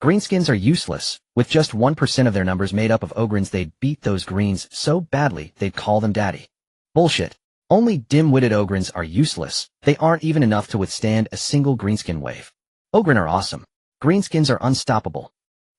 Greenskins are useless. With just 1% of their numbers made up of ogrins, they'd beat those greens so badly they'd call them daddy. Bullshit. Only dim-witted ogrins are useless. They aren't even enough to withstand a single greenskin wave. Ogrin are awesome. Greenskins are unstoppable.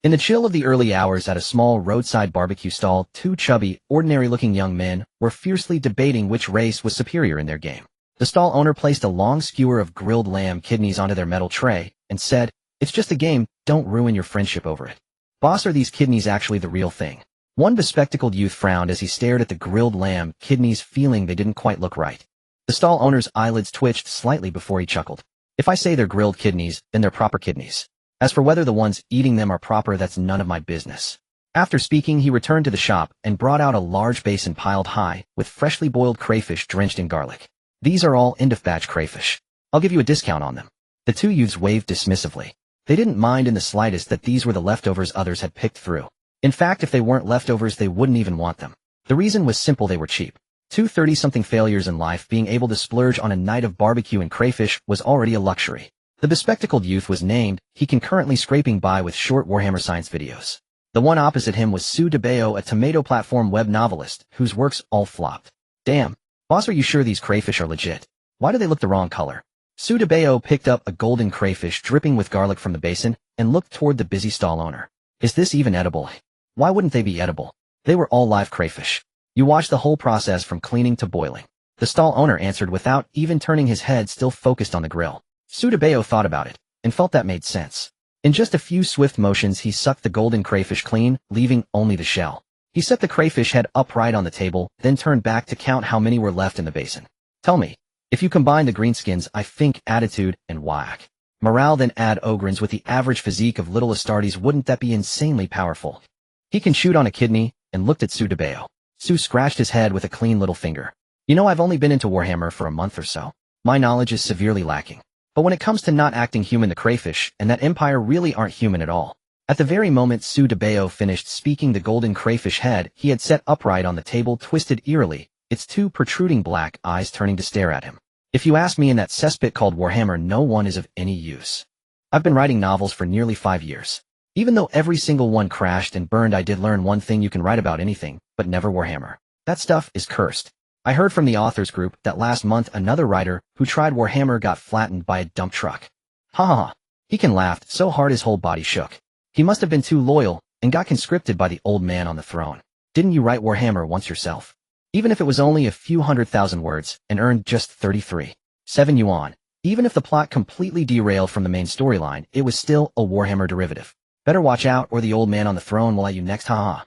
In the chill of the early hours at a small roadside barbecue stall, two chubby, ordinary-looking young men were fiercely debating which race was superior in their game. The stall owner placed a long skewer of grilled lamb kidneys onto their metal tray and said, "It's just a game, don't ruin your friendship over it." "Boss, are these kidneys actually the real thing?" One bespectacled youth frowned as he stared at the grilled lamb kidneys, feeling they didn't quite look right. The stall owner's eyelids twitched slightly before he chuckled. "If I say they're grilled kidneys, then they're proper kidneys. As for whether the ones eating them are proper, that's none of my business." After speaking, he returned to the shop and brought out a large basin piled high with freshly boiled crayfish drenched in garlic. "These are all end-of-batch crayfish. I'll give you a discount on them." The two youths waved dismissively. They didn't mind in the slightest that these were the leftovers others had picked through. In fact, if they weren't leftovers, they wouldn't even want them. The reason was simple: they were cheap. Two 30-something failures in life, being able to splurge on a night of barbecue and crayfish was already a luxury. The bespectacled youth was named. He concurrently scraping by with short Warhammer science videos. The one opposite him was Sue DeBayo, a tomato platform web novelist, whose works all flopped. "Damn. Boss, are you sure these crayfish are legit? Why do they look the wrong color?" Sue DeBayo picked up a golden crayfish dripping with garlic from the basin and looked toward the busy stall owner. "Is this even edible?" "Why wouldn't they be edible? They were all live crayfish. You watched the whole process from cleaning to boiling." The stall owner answered without even turning his head, still focused on the grill. Sue DeBayo thought about it and felt that made sense. In just a few swift motions, he sucked the golden crayfish clean, leaving only the shell. He set the crayfish head upright on the table, then turned back to count how many were left in the basin. "Tell me, if you combine the greenskins, I think, attitude, and whack, morale, then add ogrins with the average physique of little Astartes, wouldn't that be insanely powerful?" He can shoot on a kidney, and looked at Sue DeBayo. Sue scratched his head with a clean little finger. "You know, I've only been into Warhammer for a month or so. My knowledge is severely lacking. But when it comes to not acting human, the crayfish and that empire really aren't human at all." At the very moment Sue DeBayo finished speaking, the golden crayfish head he had set upright on the table twisted eerily, its two protruding black eyes turning to stare at him. "If you ask me, in that cesspit called Warhammer, no one is of any use. I've been writing novels for nearly 5 years. Even though every single one crashed and burned, I did learn one thing: you can write about anything, but never Warhammer. That stuff is cursed. I heard from the authors group that last month another writer who tried Warhammer got flattened by a dump truck." Ha ha ha. He can laughed so hard his whole body shook. He must have been too loyal and got conscripted by the old man on the throne. "Didn't you write Warhammer once yourself? Even if it was only a few 100,000 words and earned just 33.7 yuan. Even if the plot completely derailed from the main storyline, it was still a Warhammer derivative. Better watch out, or the old man on the throne will at you next. Ha ha.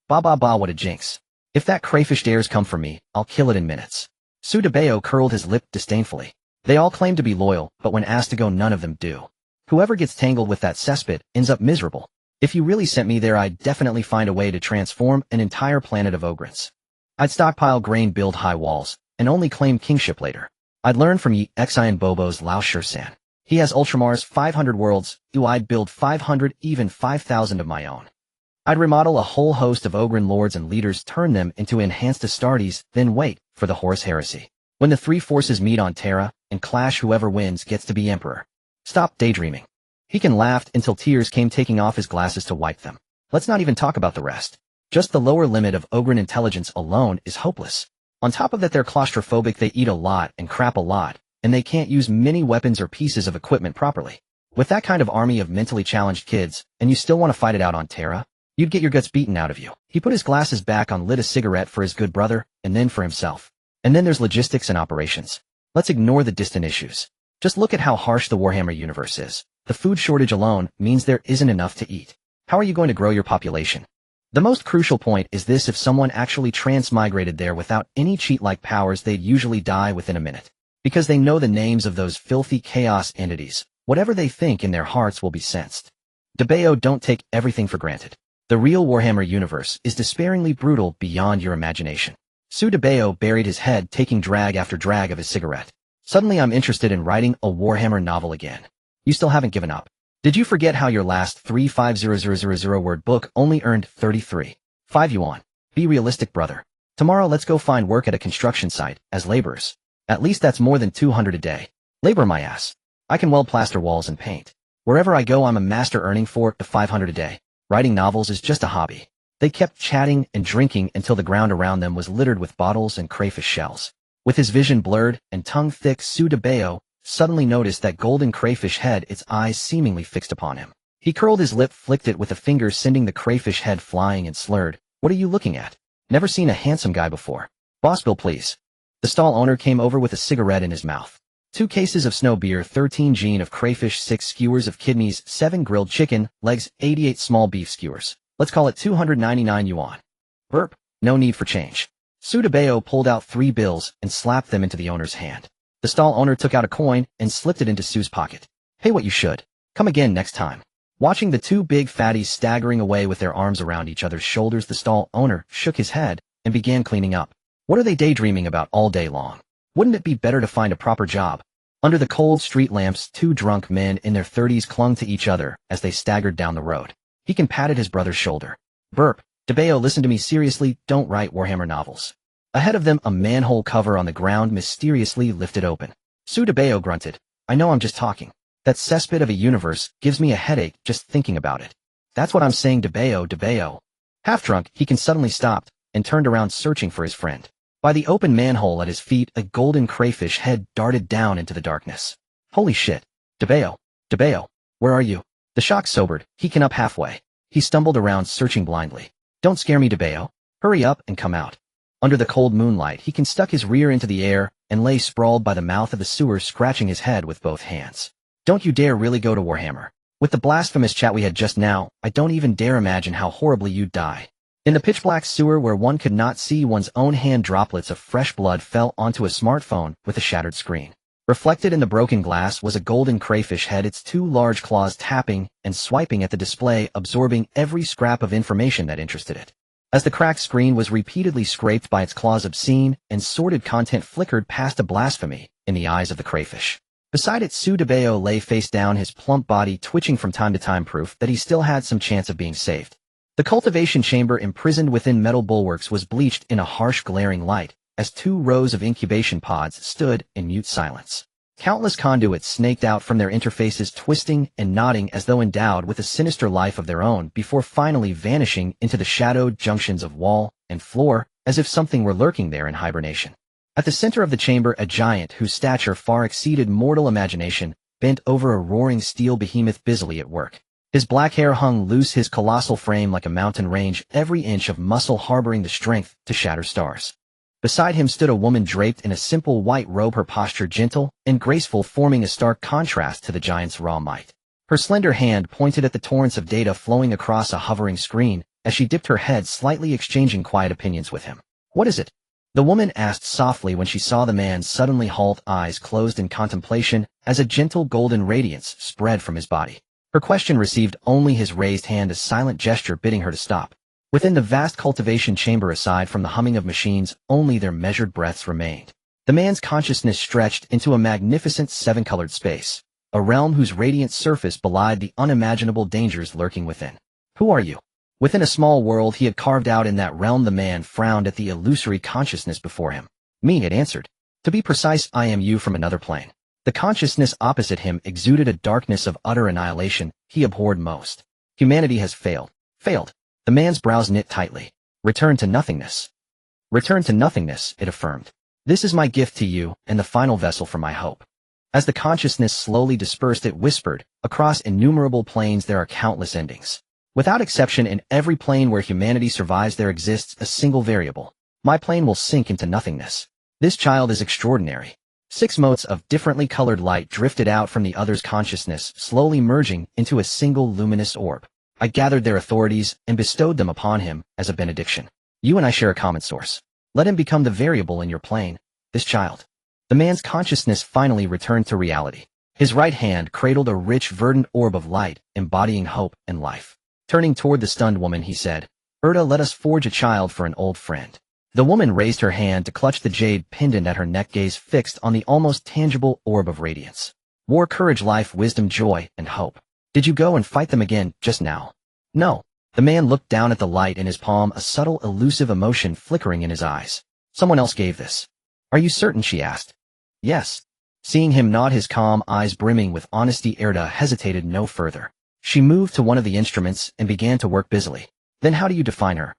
Ba ba ba, what a jinx. If that crayfish dares come for me, I'll kill it in minutes." Sue DeBayo curled his lip disdainfully. "They all claim to be loyal, but when asked to go, none of them do. Whoever gets tangled with that cesspit ends up miserable. If you really sent me there, I'd definitely find a way to transform an entire planet of ogrins. I'd stockpile grain, build high walls, and only claim kingship later. I'd learn from Yi Xian Bobo's Lao Shursan. He has Ultramar's 500 worlds. I'd build 500, even 5,000 of my own. I'd remodel a whole host of Ogrin lords and leaders, turn them into enhanced Astartes, then wait for the Horus heresy. When the three forces meet on Terra and clash, whoever wins gets to be emperor." Stop daydreaming. He can laughed until tears came, taking off his glasses to wipe them. "Let's not even talk about the rest. Just the lower limit of Ogrin intelligence alone is hopeless. On top of that, they're claustrophobic, they eat a lot and crap a lot, and they can't use many weapons or pieces of equipment properly. With that kind of army of mentally challenged kids, and you still want to fight it out on Terra? You'd get your guts beaten out of you." He put his glasses back on, lit a cigarette for his good brother, and then for himself. "And then there's logistics and operations. Let's ignore the distant issues. Just look at how harsh the Warhammer universe is. The food shortage alone means there isn't enough to eat. How are you going to grow your population? The most crucial point is this: if someone actually transmigrated there without any cheat-like powers, they'd usually die within a minute. Because they know the names of those filthy chaos entities. Whatever they think in their hearts will be sensed. DeBayo, don't take everything for granted. The real Warhammer universe is despairingly brutal beyond your imagination." Sue DeBayo buried his head, taking drag after drag of his cigarette. "Suddenly I'm interested in writing a Warhammer novel again." "You still haven't given up? Did you forget how your last 350,000 word book only earned 33.5 yuan? Be realistic, brother. Tomorrow let's go find work at a construction site as laborers. At least that's more than 200 a day. Labor my ass. I can weld, plaster walls, and paint. Wherever I go, I'm a master, earning 400 to 500 a day. Writing novels is just a hobby. They kept chatting and drinking until the ground around them was littered with bottles and crayfish shells. With his vision blurred and tongue thick, Su Debeo suddenly noticed that golden crayfish head, its eyes seemingly fixed upon him. He curled his lip, flicked it with a finger, sending the crayfish head flying, and slurred, "What are you looking at? Never seen a handsome guy before. Boss bill, please." The stall owner came over with a cigarette in his mouth. 2 cases of snow beer, 13 gin of crayfish, 6 skewers of kidneys, 7 grilled chicken legs, 88 small beef skewers. Let's call it 299 yuan. Burp. No need for change. Su Debeo pulled out 3 bills and slapped them into the owner's hand. The stall owner took out a coin and slipped it into Su's pocket. "Pay what you should. Come again next time." Watching the 2 big fatties staggering away with their arms around each other's shoulders, the stall owner shook his head and began cleaning up. What are they daydreaming about all day long? Wouldn't it be better to find a proper job? Under the cold street lamps, 2 drunk men in their 30s clung to each other as they staggered down the road. He patted his brother's shoulder. "Burp. Debeo, listen to me seriously, don't write Warhammer novels." Ahead of them, a manhole cover on the ground mysteriously lifted open. Su Debeo grunted, "I know, I'm just talking. That cesspit of a universe gives me a headache just thinking about it." "That's what I'm saying, Debeo." Half drunk, he suddenly stopped and turned around, searching for his friend. By the open manhole at his feet, a golden crayfish head darted down into the darkness. "Holy shit. Debeo, where are you?" The shock sobered, he up halfway. He stumbled around, searching blindly. "Don't scare me, Debeo. Hurry up and come out." Under the cold moonlight, he stuck his rear into the air and lay sprawled by the mouth of the sewer, scratching his head with both hands. "Don't you dare really go to Warhammer. With the blasphemous chat we had just now, I don't even dare imagine how horribly you'd die." In the pitch-black sewer where one could not see one's own hand, droplets of fresh blood fell onto a smartphone with a shattered screen. Reflected in the broken glass was a golden crayfish head, its 2 large claws tapping and swiping at the display, absorbing every scrap of information that interested it. As the cracked screen was repeatedly scraped by its claws, obscene and sordid content flickered past a blasphemy in the eyes of the crayfish. Beside it, Su Debeo lay face down, his plump body twitching from time to time, proof that he still had some chance of being saved. The cultivation chamber, imprisoned within metal bulwarks, was bleached in a harsh, glaring light as 2 rows of incubation pods stood in mute silence. Countless conduits snaked out from their interfaces, twisting and nodding as though endowed with a sinister life of their own, before finally vanishing into the shadowed junctions of wall and floor, as if something were lurking there in hibernation. At the center of the chamber, a giant whose stature far exceeded mortal imagination bent over a roaring steel behemoth, busily at work. His black hair hung loose, his colossal frame like a mountain range, every inch of muscle harboring the strength to shatter stars. Beside him stood a woman draped in a simple white robe, her posture gentle and graceful, forming a stark contrast to the giant's raw might. Her slender hand pointed at the torrents of data flowing across a hovering screen as she dipped her head slightly, exchanging quiet opinions with him. "What is it?" the woman asked softly when she saw the man suddenly halt, eyes closed in contemplation, as a gentle golden radiance spread from his body. Her question received only his raised hand, a silent gesture bidding her to stop. Within the vast cultivation chamber, aside from the humming of machines, only their measured breaths remained. The man's consciousness stretched into a magnificent 7-colored space, a realm whose radiant surface belied the unimaginable dangers lurking within. "Who are you?" Within a small world he had carved out in that realm, the man frowned at the illusory consciousness before him. "Me," it answered. "To be precise, I am you from another plane." The consciousness opposite him exuded a darkness of utter annihilation he abhorred most. "Humanity has failed." "Failed?" The man's brows knit tightly. "Return to nothingness." "Return to nothingness," it affirmed. "This is my gift to you, and the final vessel for my hope." As the consciousness slowly dispersed, it whispered, "Across innumerable planes there are countless endings. Without exception, in every plane where humanity survives there exists a single variable. My plane will sink into nothingness. This child is extraordinary." 6 motes of differently colored light drifted out from the other's consciousness, slowly merging into a single luminous orb. "I gathered their authorities and bestowed them upon him as a benediction. You and I share a common source. Let him become the variable in your plane, this child." The man's consciousness finally returned to reality. His right hand cradled a rich, verdant orb of light, embodying hope and life. Turning toward the stunned woman, he said, "Erda, let us forge a child for an old friend." The woman raised her hand to clutch the jade pendant at her neck, gaze fixed on the almost tangible orb of radiance. "War, courage, life, wisdom, joy, and hope. Did you go and fight them again just now?" "No." The man looked down at the light in his palm, a subtle, elusive emotion flickering in his eyes. "Someone else gave this." "Are you certain?" she asked. "Yes." Seeing him nod, his calm eyes brimming with honesty, Erda hesitated no further. She moved to one of the instruments and began to work busily. Then how do you define her?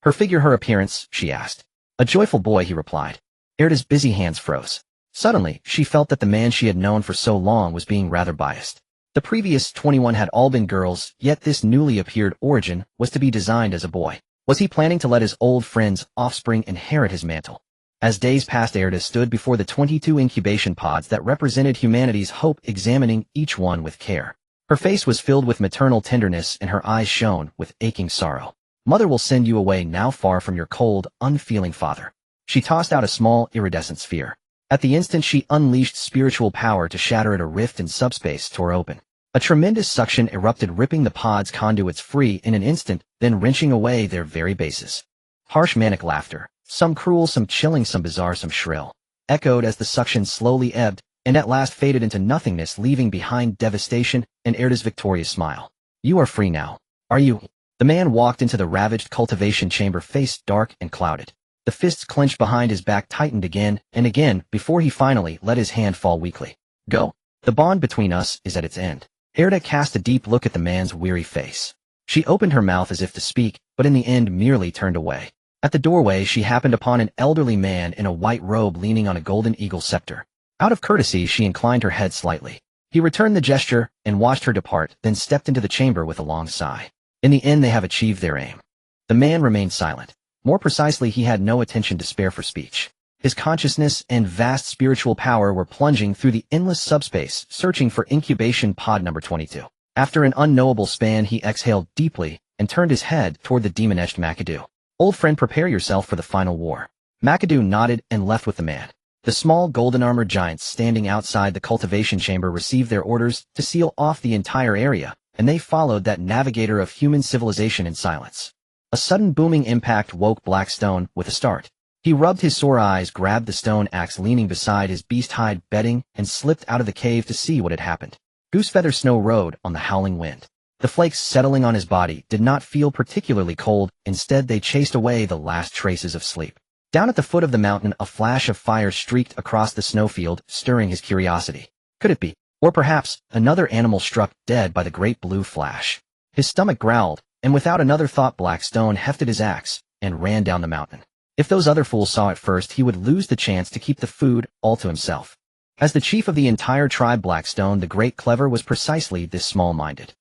Her figure, her appearance, she asked. A joyful boy, he replied. Erda's busy hands froze. Suddenly, she felt that the man she had known for so long was being rather biased. The previous 21 had all been girls, yet this newly appeared origin was to be designed as a boy. Was he planning to let his old friend's offspring inherit his mantle? As days passed, Erda stood before the 22 incubation pods that represented humanity's hope, examining each one with care. Her face was filled with maternal tenderness and her eyes shone with aching sorrow. Mother will send you away now, far from your cold, unfeeling father. She tossed out a small, iridescent sphere. At the instant she unleashed spiritual power to shatter it, a rift in subspace tore open. A tremendous suction erupted, ripping the pod's conduits free in an instant, then wrenching away their very bases. Harsh manic laughter, some cruel, some chilling, some bizarre, some shrill, echoed as the suction slowly ebbed, and at last faded into nothingness, leaving behind devastation and Erda's victorious smile. You are free now. Are you? The man walked into the ravaged cultivation chamber, face dark and clouded. The fists clenched behind his back tightened again and again before he finally let his hand fall weakly. Go. The bond between us is at its end. Erda cast a deep look at the man's weary face. She opened her mouth as if to speak, but in the end merely turned away. At the doorway she happened upon an elderly man in a white robe leaning on a golden eagle scepter. Out of courtesy she inclined her head slightly. He returned the gesture and watched her depart, then stepped into the chamber with a long sigh. In the end they have achieved their aim. The man remained silent. More precisely, he had no attention to spare for speech. His consciousness and vast spiritual power were plunging through the endless subspace, searching for incubation pod number 22. After an unknowable span he exhaled deeply and turned his head toward the demon-etched McAdoo. Old friend, prepare yourself for the final war. McAdoo nodded and left with the man. The small golden-armored giants standing outside the cultivation chamber received their orders to seal off the entire area, and they followed that navigator of human civilization in silence. A sudden booming impact woke Blackstone with a start. He rubbed his sore eyes, grabbed the stone axe leaning beside his beast-hide bedding, and slipped out of the cave to see what had happened. Goosefeather snow rode on the howling wind. The flakes settling on his body did not feel particularly cold, instead they chased away the last traces of sleep. Down at the foot of the mountain a flash of fire streaked across the snowfield, stirring his curiosity. Could it be? Or perhaps, another animal struck dead by the great blue flash. His stomach growled, and without another thought Blackstone hefted his axe and ran down the mountain. If those other fools saw it first, he would lose the chance to keep the food all to himself. As the chief of the entire tribe, Blackstone the Great Clever was precisely this small-minded.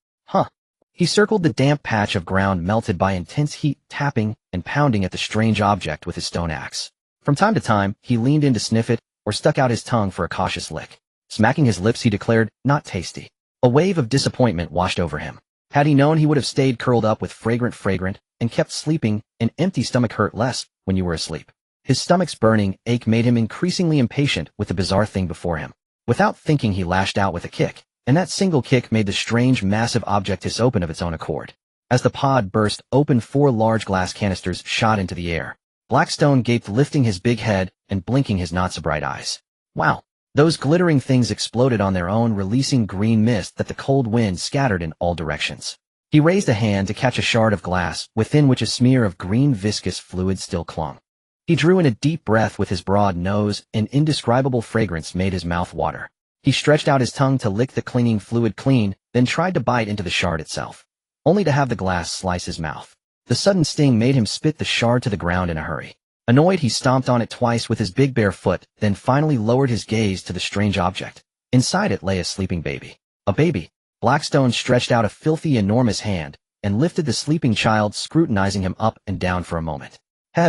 He circled the damp patch of ground melted by intense heat, tapping and pounding at the strange object with his stone axe. From time to time, he leaned in to sniff it or stuck out his tongue for a cautious lick. Smacking his lips, he declared, "Not tasty." A wave of disappointment washed over him. Had he known, he would have stayed curled up with fragrant, and kept sleeping. An empty stomach hurt less when you were asleep. His stomach's burning ache made him increasingly impatient with the bizarre thing before him. Without thinking, he lashed out with a kick, and that single kick made the strange, massive object hiss open of its own accord. As the pod burst open, 4 large glass canisters shot into the air. Blackstone gaped, lifting his big head and blinking his not-so-bright eyes. Wow! Those glittering things exploded on their own, releasing green mist that the cold wind scattered in all directions. He raised a hand to catch a shard of glass, within which a smear of green viscous fluid still clung. He drew in a deep breath with his broad nose, an indescribable fragrance made his mouth water. He stretched out his tongue to lick the clinging fluid clean, then tried to bite into the shard itself, only to have the glass slice his mouth. The sudden sting made him spit the shard to the ground in a hurry. Annoyed, he stomped on it twice with his big bare foot, then finally lowered his gaze to the strange object. Inside it lay a sleeping baby. A baby. Blackstone stretched out a filthy, enormous hand and lifted the sleeping child, scrutinizing him up and down for a moment.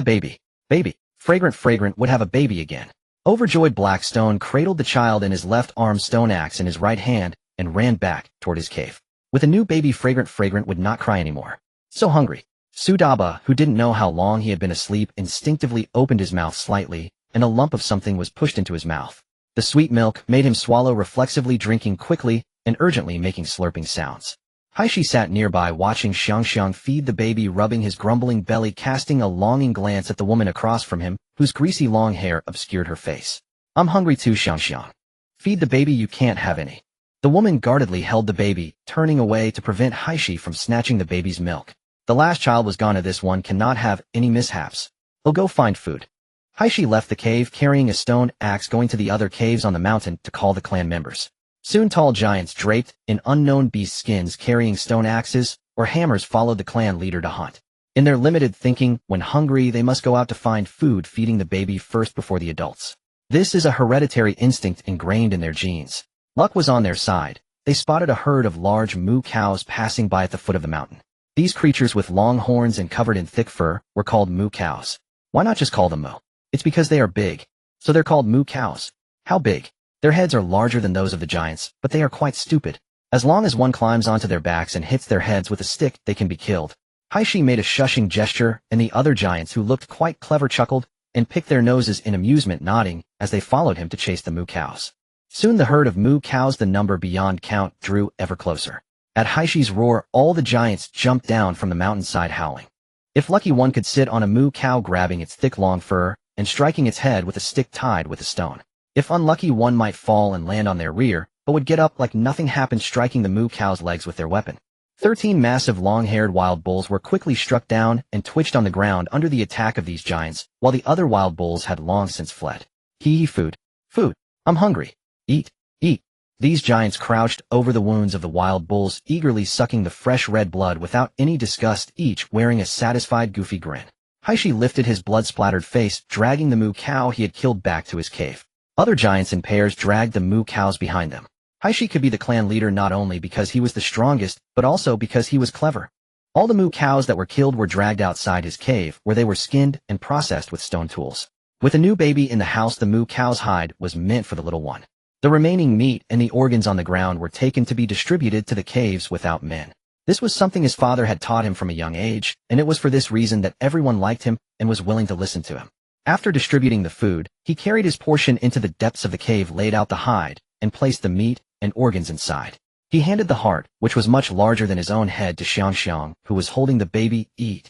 Baby. Baby. Fragrant would have a baby again. Overjoyed, Blackstone cradled the child in his left arm, stone axe in his right hand, and ran back toward his cave. With a new baby, Fragrant would not cry anymore. So hungry. Sudaba, who didn't know how long he had been asleep, instinctively opened his mouth slightly, and a lump of something was pushed into his mouth. The sweet milk made him swallow reflexively, drinking quickly and urgently, making slurping sounds. Haishi sat nearby watching Xiangxiang feed the baby, rubbing his grumbling belly, casting a longing glance at the woman across from him, whose greasy long hair obscured her face. I'm hungry too, Xiangxiang. Feed the baby, you can't have any. The woman guardedly held the baby, turning away to prevent Haishi from snatching the baby's milk. The last child was gone, this one cannot have any mishaps. He'll go find food. Haishi left the cave carrying a stone axe, going to the other caves on the mountain to call the clan members. Soon tall giants draped in unknown beast skins carrying stone axes or hammers followed the clan leader to hunt. In their limited thinking, when hungry they must go out to find food, feeding the baby first before the adults. This is a hereditary instinct ingrained in their genes. Luck was on their side. They spotted a herd of large moo cows passing by at the foot of the mountain. These creatures with long horns and covered in thick fur were called moo cows. Why not just call them moo? It's because they are big, so they're called moo cows. How big? Their heads are larger than those of the giants, but they are quite stupid. As long as one climbs onto their backs and hits their heads with a stick, they can be killed. Haishi made a shushing gesture, and the other giants who looked quite clever chuckled and picked their noses in amusement, nodding as they followed him to chase the moo cows. Soon the herd of moo cows, the number beyond count, drew ever closer. At Haishi's roar, all the giants jumped down from the mountainside howling. If lucky, one could sit on a moo cow, grabbing its thick long fur and striking its head with a stick tied with a stone. If unlucky, one might fall and land on their rear, but would get up like nothing happened, striking the moo cow's legs with their weapon. 13 massive long-haired wild bulls were quickly struck down and twitched on the ground under the attack of these giants, while the other wild bulls had long since fled. Hee, food. Food. I'm hungry. Eat. Eat. These giants crouched over the wounds of the wild bulls, eagerly sucking the fresh red blood without any disgust, each wearing a satisfied, goofy grin. Haishi lifted his blood-splattered face, dragging the moo cow he had killed back to his cave. Other giants in pairs dragged the moo cows behind them. Haishi could be the clan leader not only because he was the strongest, but also because he was clever. All the moo cows that were killed were dragged outside his cave, where they were skinned and processed with stone tools. With a new baby in the house, the moo cow's hide was meant for the little one. The remaining meat and the organs on the ground were taken to be distributed to the caves without men. This was something his father had taught him from a young age, and it was for this reason that everyone liked him and was willing to listen to him. After distributing the food, he carried his portion into the depths of the cave, laid out the hide, and placed the meat and organs inside. He handed the heart, which was much larger than his own head, to Xiangxiang, who was holding the baby. Eat.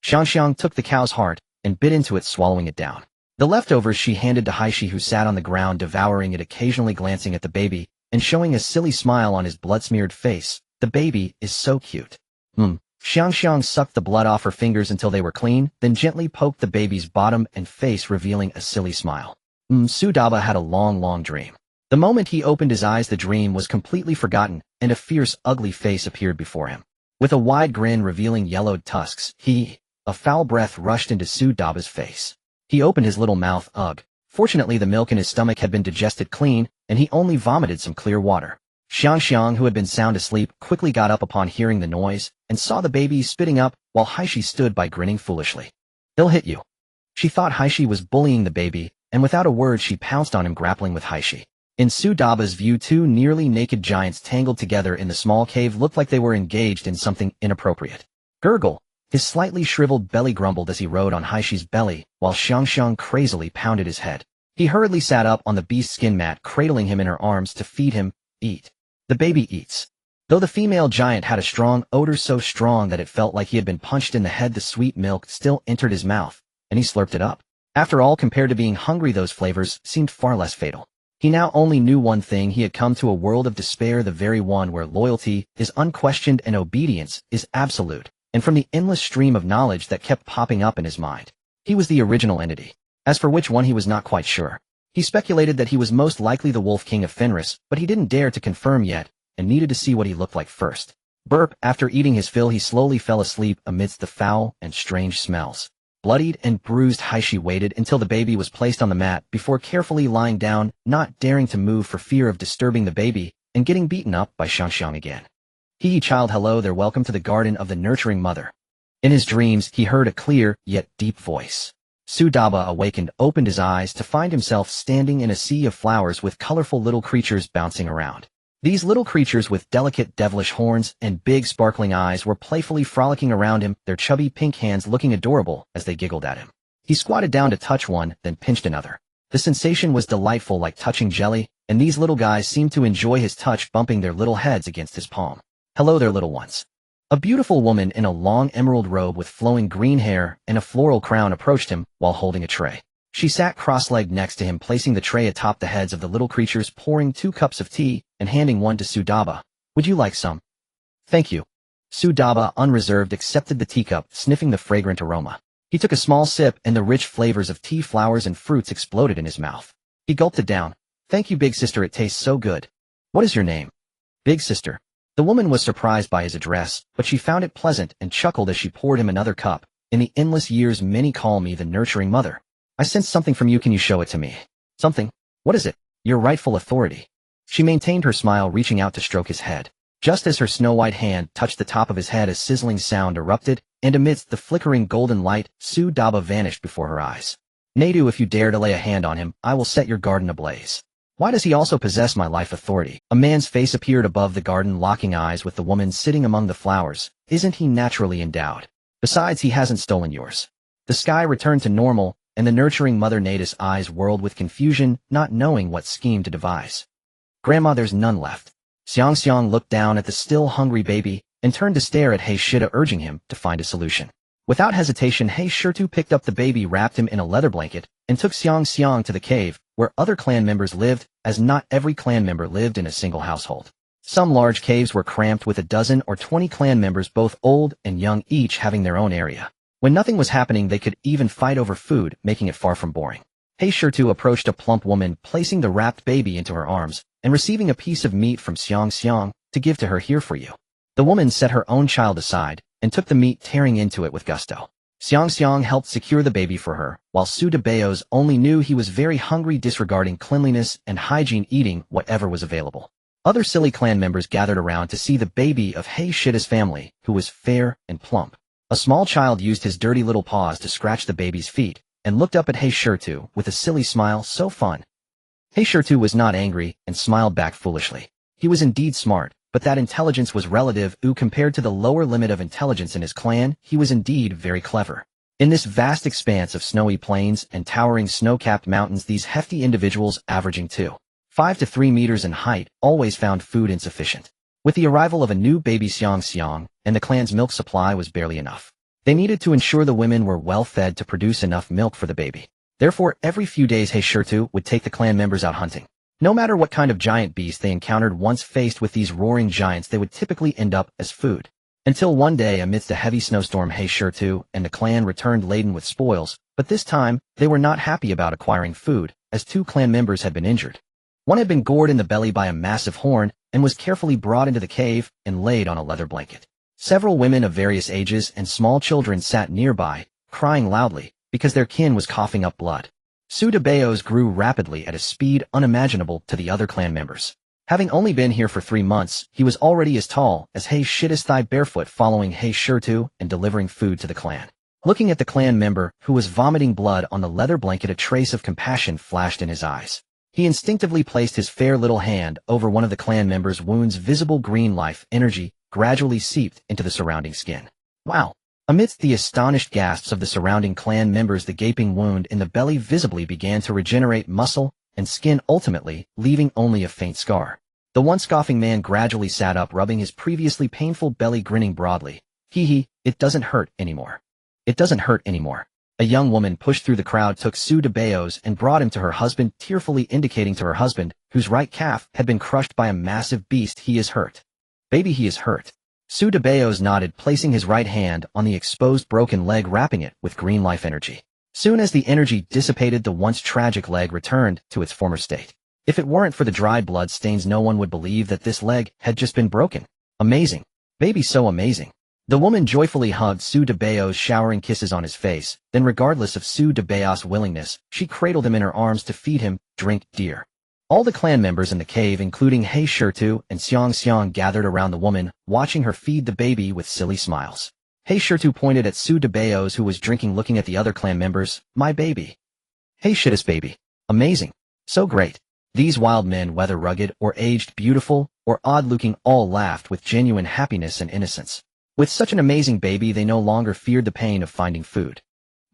Xiangxiang took the cow's heart and bit into it, swallowing it down. The leftovers she handed to Haishi, who sat on the ground devouring it, occasionally glancing at the baby and showing a silly smile on his blood-smeared face. The baby is so cute. Xiangxiang sucked the blood off her fingers until they were clean, then gently poked the baby's bottom and face, revealing a silly smile. Sudaba had a long dream. The moment he opened his eyes, the dream was completely forgotten, and a fierce, ugly face appeared before him. With a wide grin revealing yellowed tusks, a foul breath rushed into Sudaba's face. He opened his little mouth. Ugh. Fortunately, the milk in his stomach had been digested clean, and he only vomited some clear water. Xiangxiang, who had been sound asleep, quickly got up upon hearing the noise, and saw the baby spitting up, while Haishi stood by grinning foolishly. He'll hit you. She thought Haishi was bullying the baby, and without a word she pounced on him, grappling with Haishi. In Sudaba's view, two nearly naked giants tangled together in the small cave looked like they were engaged in something inappropriate. Gurgle. His slightly shriveled belly grumbled as he rode on Haishi's belly, while Xiangxiang crazily pounded his head. He hurriedly sat up on the beast's skin mat, cradling him in her arms to feed him. Eat. The baby eats. Though the female giant had a strong odor, so strong that it felt like he had been punched in the head, the sweet milk still entered his mouth, and he slurped it up. After all, compared to being hungry, those flavors seemed far less fatal. He now only knew one thing: he had come to a world of despair, the very one where loyalty is unquestioned and obedience is absolute. And from the endless stream of knowledge that kept popping up in his mind, he was the original entity. As for which one, he was not quite sure. He speculated that he was most likely the Wolf King of Fenris, but he didn't dare to confirm yet, and needed to see what he looked like first. Burp. After eating his fill, he slowly fell asleep amidst the foul and strange smells. Bloodied and bruised, Haishi waited until the baby was placed on the mat before carefully lying down, not daring to move for fear of disturbing the baby and getting beaten up by Xiangxiang again. Child, hello there, welcome to the garden of the nurturing mother. In his dreams, he heard a clear, yet deep voice. Sudaba awakened, opened his eyes to find himself standing in a sea of flowers with colorful little creatures bouncing around. These little creatures with delicate devilish horns and big sparkling eyes were playfully frolicking around him, their chubby pink hands looking adorable as they giggled at him. He squatted down to touch one, then pinched another. The sensation was delightful, like touching jelly, and these little guys seemed to enjoy his touch, bumping their little heads against his palm. Hello there, little ones. A beautiful woman in a long emerald robe with flowing green hair and a floral crown approached him while holding a tray. She sat cross-legged next to him, placing the tray atop the heads of the little creatures, pouring 2 cups of tea and handing one to Sudaba. Would you like some? Thank you. Sudaba, unreserved, accepted the teacup, sniffing the fragrant aroma. He took a small sip and the rich flavors of tea flowers and fruits exploded in his mouth. He gulped it down. Thank you, big sister, it tastes so good. What is your name? Big sister. The woman was surprised by his address, but she found it pleasant and chuckled as she poured him another cup. In the endless years many call me the nurturing mother. I sense something from you, can you show it to me? Something? What is it? Your rightful authority. She maintained her smile, reaching out to stroke his head. Just as her snow-white hand touched the top of his head, a sizzling sound erupted, and amidst the flickering golden light, Su Daba vanished before her eyes. Nadu, if you dare to lay a hand on him, I will set your garden ablaze. Why does he also possess my life authority? A man's face appeared above the garden, locking eyes with the woman sitting among the flowers. Isn't he naturally endowed? Besides, he hasn't stolen yours. The sky returned to normal, and the nurturing Mother Nada's eyes whirled with confusion, not knowing what scheme to devise. Grandma, there's none left. Xiang Xiang looked down at the still hungry baby, and turned to stare at He Shida, urging him to find a solution. Without hesitation, He Shirtu picked up the baby, wrapped him in a leather blanket, and took Xiang Xiang to the cave, where other clan members lived, as not every clan member lived in a single household. Some large caves were cramped with a dozen or 20 clan members, both old and young, each having their own area. When nothing was happening, they could even fight over food, making it far from boring. He Shirtu approached a plump woman, placing the wrapped baby into her arms, and receiving a piece of meat from Xiang Xiang to give to her. Here for you. The woman set her own child aside, and took the meat, tearing into it with gusto. Xiang Xiang helped secure the baby for her, while Su de Beos only knew he was very hungry, disregarding cleanliness and hygiene, eating whatever was available. Other silly clan members gathered around to see the baby of He Shida's family, who was fair and plump. A small child used his dirty little paws to scratch the baby's feet, and looked up at He Shirtu with a silly smile. So fun. He Shirtu was not angry, and smiled back foolishly. He was indeed smart, but that intelligence was relative. Compared to the lower limit of intelligence in his clan, he was indeed very clever. In this vast expanse of snowy plains and towering snow-capped mountains, these hefty individuals, averaging 2.5 to 3 meters in height, always found food insufficient. With the arrival of a new baby, Xiang Xiang, and the clan's milk supply was barely enough. They needed to ensure the women were well fed to produce enough milk for the baby. Therefore, every few days He Shirtu would take the clan members out hunting. No matter what kind of giant beast they encountered, once faced with these roaring giants, they would typically end up as food. Until one day, amidst a heavy snowstorm, He Shirtu and the clan returned laden with spoils, but this time, they were not happy about acquiring food, as 2 clan members had been injured. One had been gored in the belly by a massive horn, and was carefully brought into the cave and laid on a leather blanket. Several women of various ages and small children sat nearby, crying loudly, because their kin was coughing up blood. Su de Beos grew rapidly at a speed unimaginable to the other clan members. Having only been here for 3 months, he was already as tall as He Shida's thigh, barefoot, following He Shirtu and delivering food to the clan. Looking at the clan member, who was vomiting blood on the leather blanket, a trace of compassion flashed in his eyes. He instinctively placed his fair little hand over one of the clan member's wounds. Visible green life energy gradually seeped into the surrounding skin. Wow! Amidst the astonished gasps of the surrounding clan members, the gaping wound in the belly visibly began to regenerate muscle and skin, ultimately leaving only a faint scar. The once scoffing man gradually sat up, rubbing his previously painful belly, grinning broadly. Hee, it doesn't hurt anymore. It doesn't hurt anymore. A young woman pushed through the crowd, took Su de Beos and brought him to her husband, tearfully indicating to her husband, whose right calf had been crushed by a massive beast. He is hurt. Baby, he is hurt. Su de Beos nodded, placing his right hand on the exposed broken leg, wrapping it with green life energy. Soon as the energy dissipated, the once tragic leg returned to its former state. If it weren't for the dried blood stains, no one would believe that this leg had just been broken. Amazing. Baby, so amazing. The woman joyfully hugged Su de Beos, showering kisses on his face. Then, regardless of Su de Beos' willingness, she cradled him in her arms to feed him. Drink, dear. All the clan members in the cave, including He Shirtu and Xiang Xiang, gathered around the woman, watching her feed the baby with silly smiles. He Shirtu pointed at Su de Beos, who was drinking, looking at the other clan members. My baby. He Shida's baby. Amazing. So great. These wild men, whether rugged or aged, beautiful or odd-looking, all laughed with genuine happiness and innocence. With such an amazing baby, they no longer feared the pain of finding food.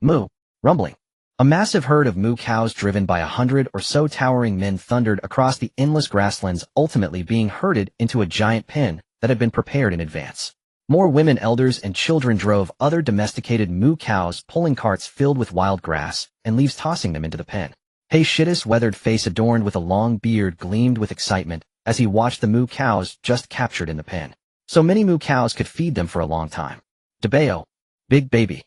Moo. Rumbling. A massive herd of moo cows, driven by 100 or so towering men, thundered across the endless grasslands, ultimately being herded into a giant pen that had been prepared in advance. More women, elders, and children drove other domesticated moo cows, pulling carts filled with wild grass and leaves, tossing them into the pen. He Shida's weathered face, adorned with a long beard, gleamed with excitement as he watched the moo cows just captured in the pen. So many moo cows could feed them for a long time. De Beo. Big baby.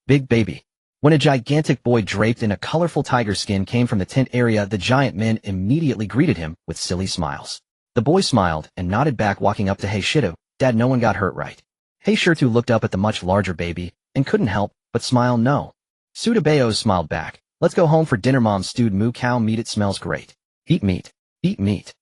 Big baby. When a gigantic boy draped in a colorful tiger skin came from the tent area, the giant men immediately greeted him with silly smiles. The boy smiled and nodded back, walking up to Hey Shido, Dad, no one got hurt, right? Hey Shirtu looked up at the much larger baby and couldn't help but smile no. Sudabeos smiled back. Let's go home for dinner, Mom. Stewed moo cow meat, it smells great. Eat meat. Eat meat.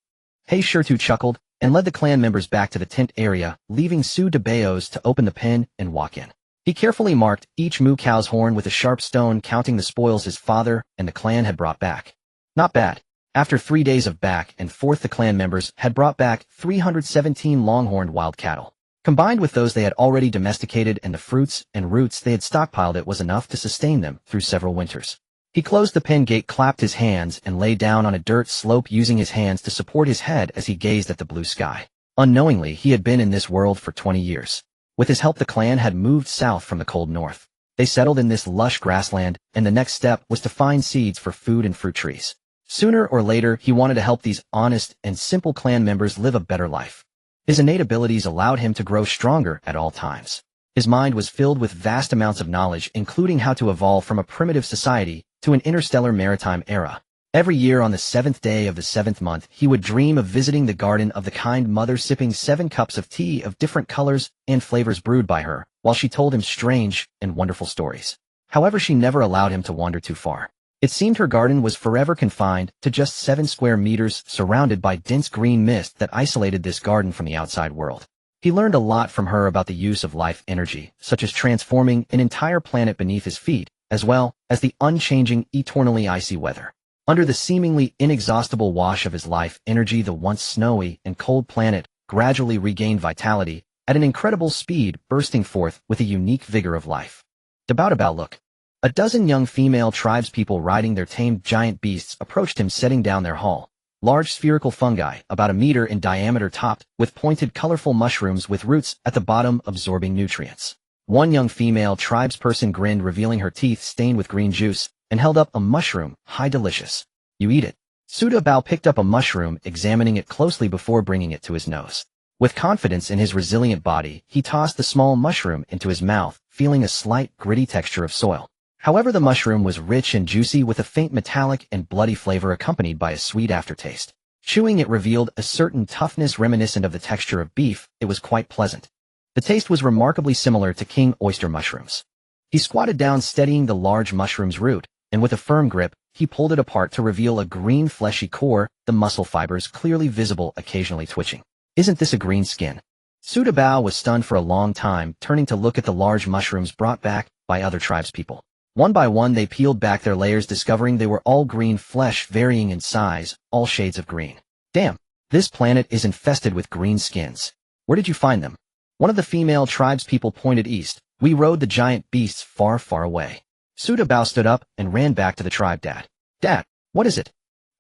Hey Shirtu chuckled and led the clan members back to the tent area, leaving Sudabeos to open the pen and walk in. He carefully marked each moo cow's horn with a sharp stone, counting the spoils his father and the clan had brought back. Not bad. After 3 days of back and forth, the clan members had brought back 317 longhorned wild cattle. Combined with those they had already domesticated and the fruits and roots they had stockpiled, it was enough to sustain them through several winters. He closed the pen gate, clapped his hands, and lay down on a dirt slope, using his hands to support his head as he gazed at the blue sky. Unknowingly, he had been in this world for 20 years. With his help, the clan had moved south from the cold north. They settled in this lush grassland, and the next step was to find seeds for food and fruit trees. Sooner or later, he wanted to help these honest and simple clan members live a better life. His innate abilities allowed him to grow stronger at all times. His mind was filled with vast amounts of knowledge, including how to evolve from a primitive society to an interstellar maritime era. Every year on the 7th day of the 7th month, he would dream of visiting the garden of the kind mother, sipping 7 cups of tea of different colors and flavors brewed by her, while she told him strange and wonderful stories. However, she never allowed him to wander too far. It seemed her garden was forever confined to just 7 square meters, surrounded by dense green mist that isolated this garden from the outside world. He learned a lot from her about the use of life energy, such as transforming an entire planet beneath his feet, as well as the unchanging, eternally icy weather. Under the seemingly inexhaustible wash of his life energy, the once snowy and cold planet gradually regained vitality at an incredible speed, bursting forth with a unique vigor of life. About look. A dozen young female tribespeople riding their tamed giant beasts approached him, setting down their haul. Large spherical fungi, about a meter in diameter, topped with pointed colorful mushrooms with roots at the bottom absorbing nutrients. One young female tribesperson grinned, revealing her teeth stained with green juice, and held up a mushroom. Hi, delicious. You eat it. Suda Bao picked up a mushroom, examining it closely before bringing it to his nose. With confidence in his resilient body, he tossed the small mushroom into his mouth, feeling a slight, gritty texture of soil. However, the mushroom was rich and juicy, with a faint metallic and bloody flavor accompanied by a sweet aftertaste. Chewing it revealed a certain toughness reminiscent of the texture of beef. It was quite pleasant. The taste was remarkably similar to king oyster mushrooms. He squatted down, steadying the large mushroom's root, and with a firm grip, he pulled it apart to reveal a green fleshy core, the muscle fibers clearly visible, occasionally twitching. Isn't this a green skin? Suda Bao was stunned for a long time, turning to look at the large mushrooms brought back by other tribespeople. One by one they peeled back their layers, discovering they were all green flesh, varying in size, all shades of green. Damn, this planet is infested with green skins. Where did you find them? One of the female tribespeople pointed east. We rode the giant beasts far, far away. Suda Bao stood up and ran back to the tribe. Dad, what is it?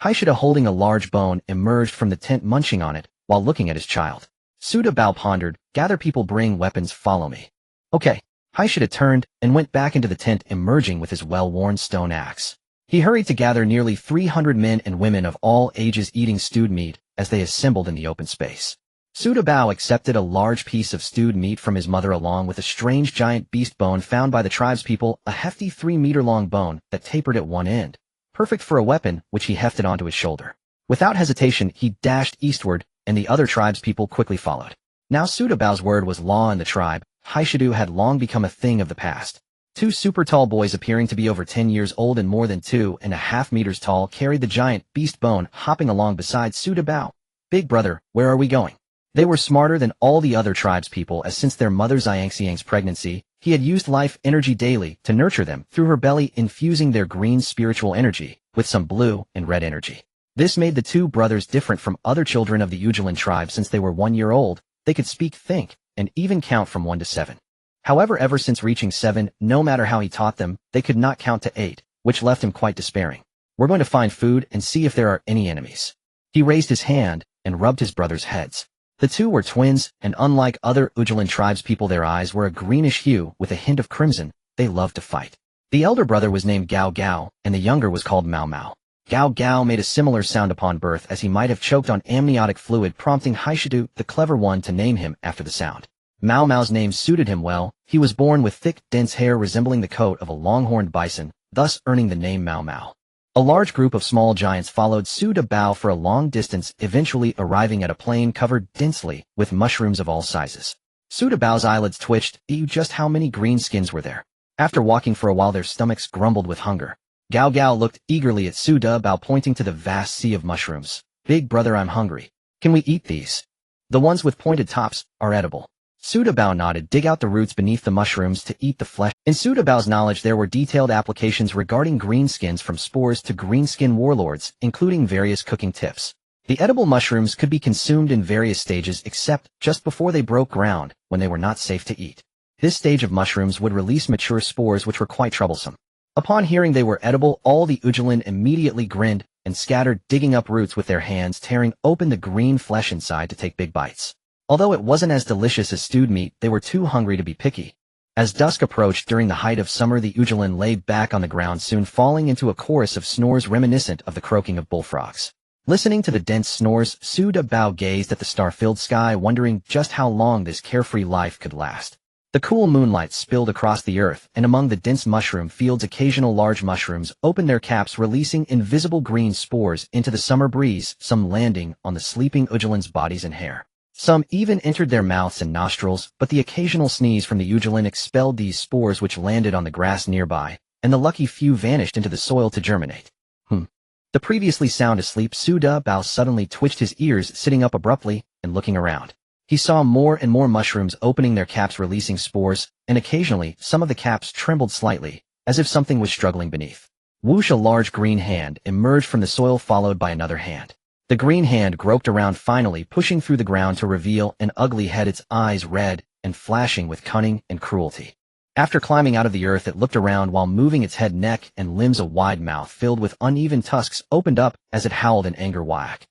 Haishida, holding a large bone, emerged from the tent, munching on it while looking at his child. Suda Bao pondered. Gather people, bring weapons, follow me. Okay. Haishida turned and went back into the tent, emerging with his well-worn stone axe. He hurried to gather nearly 300 men and women of all ages eating stewed meat as they assembled in the open space. Suda Bao accepted a large piece of stewed meat from his mother, along with a strange giant beast bone found by the tribespeople, a hefty 3-meter-long bone that tapered at one end, perfect for a weapon, which he hefted onto his shoulder. Without hesitation, he dashed eastward, and the other tribespeople quickly followed. Now Suda Bao's word was law in the tribe. Haishidu had long become a thing of the past. 2 super tall boys, appearing to be over 10 years old and more than 2.5 meters tall, carried the giant beast bone, hopping along beside Suda Bao. Big brother, where are we going? They were smarter than all the other tribespeople, as since their mother Xiangxiang's pregnancy, he had used life energy daily to nurture them through her belly, infusing their green spiritual energy with some blue and red energy. This made the 2 brothers different from other children of the Ujilan tribe. Since they were 1 year old, they could speak, think, and even count from 1 to 7. However, ever since reaching 7, no matter how he taught them, they could not count to 8, which left him quite despairing. We're going to find food and see if there are any enemies. He raised his hand and rubbed his brothers' heads. The 2 were twins, and unlike other Ujilan tribespeople, their eyes were a greenish hue with a hint of crimson. They loved to fight. The elder brother was named Gao Gao, and the younger was called Mao Mao. Gao Gao made a similar sound upon birth, as he might have choked on amniotic fluid, prompting Haishidu, the clever one, to name him after the sound. Mao Mao's name suited him well. He was born with thick, dense hair resembling the coat of a longhorned bison, thus earning the name Mao Mao. A large group of small giants followed Su Dabao for a long distance, eventually arriving at a plain covered densely with mushrooms of all sizes. Su Dabao's eyelids twitched. Just how many greenskins were there? After walking for a while, their stomachs grumbled with hunger. Gao Gao looked eagerly at Su Dabao, pointing to the vast sea of mushrooms. Big brother, I'm hungry. Can we eat these? The ones with pointed tops are edible. Su Dabao nodded. Dig out the roots beneath the mushrooms to eat the flesh. In Su Dabao's knowledge, there were detailed applications regarding greenskins from spores to greenskin warlords, including various cooking tips. The edible mushrooms could be consumed in various stages except just before they broke ground, when they were not safe to eat. This stage of mushrooms would release mature spores which were quite troublesome. Upon hearing they were edible, all the Ujulin immediately grinned and scattered, digging up roots with their hands, tearing open the green flesh inside to take big bites. Although it wasn't as delicious as stewed meat, they were too hungry to be picky. As dusk approached during the height of summer, the Ujulin lay back on the ground, soon falling into a chorus of snores reminiscent of the croaking of bullfrogs. Listening to the dense snores, Su Dabao gazed at the star-filled sky, wondering just how long this carefree life could last. The cool moonlight spilled across the earth, and among the dense mushroom fields occasional large mushrooms opened their caps, releasing invisible green spores into the summer breeze, some landing on the sleeping Ujulin's bodies and hair. Some even entered their mouths and nostrils, but the occasional sneeze from the Ujulin expelled these spores, which landed on the grass nearby, and the lucky few vanished into the soil to germinate. The previously sound asleep Su Dabao suddenly twitched his ears, sitting up abruptly and looking around. He saw more and more mushrooms opening their caps, releasing spores, and occasionally some of the caps trembled slightly, as if something was struggling beneath. Whoosh! A large green hand emerged from the soil, followed by another hand. The green hand groped around, finally pushing through the ground to reveal an ugly head, its eyes red and flashing with cunning and cruelty. After climbing out of the earth, it looked around while moving its head, neck, and limbs. A wide mouth filled with uneven tusks opened up as it howled in anger. Whack!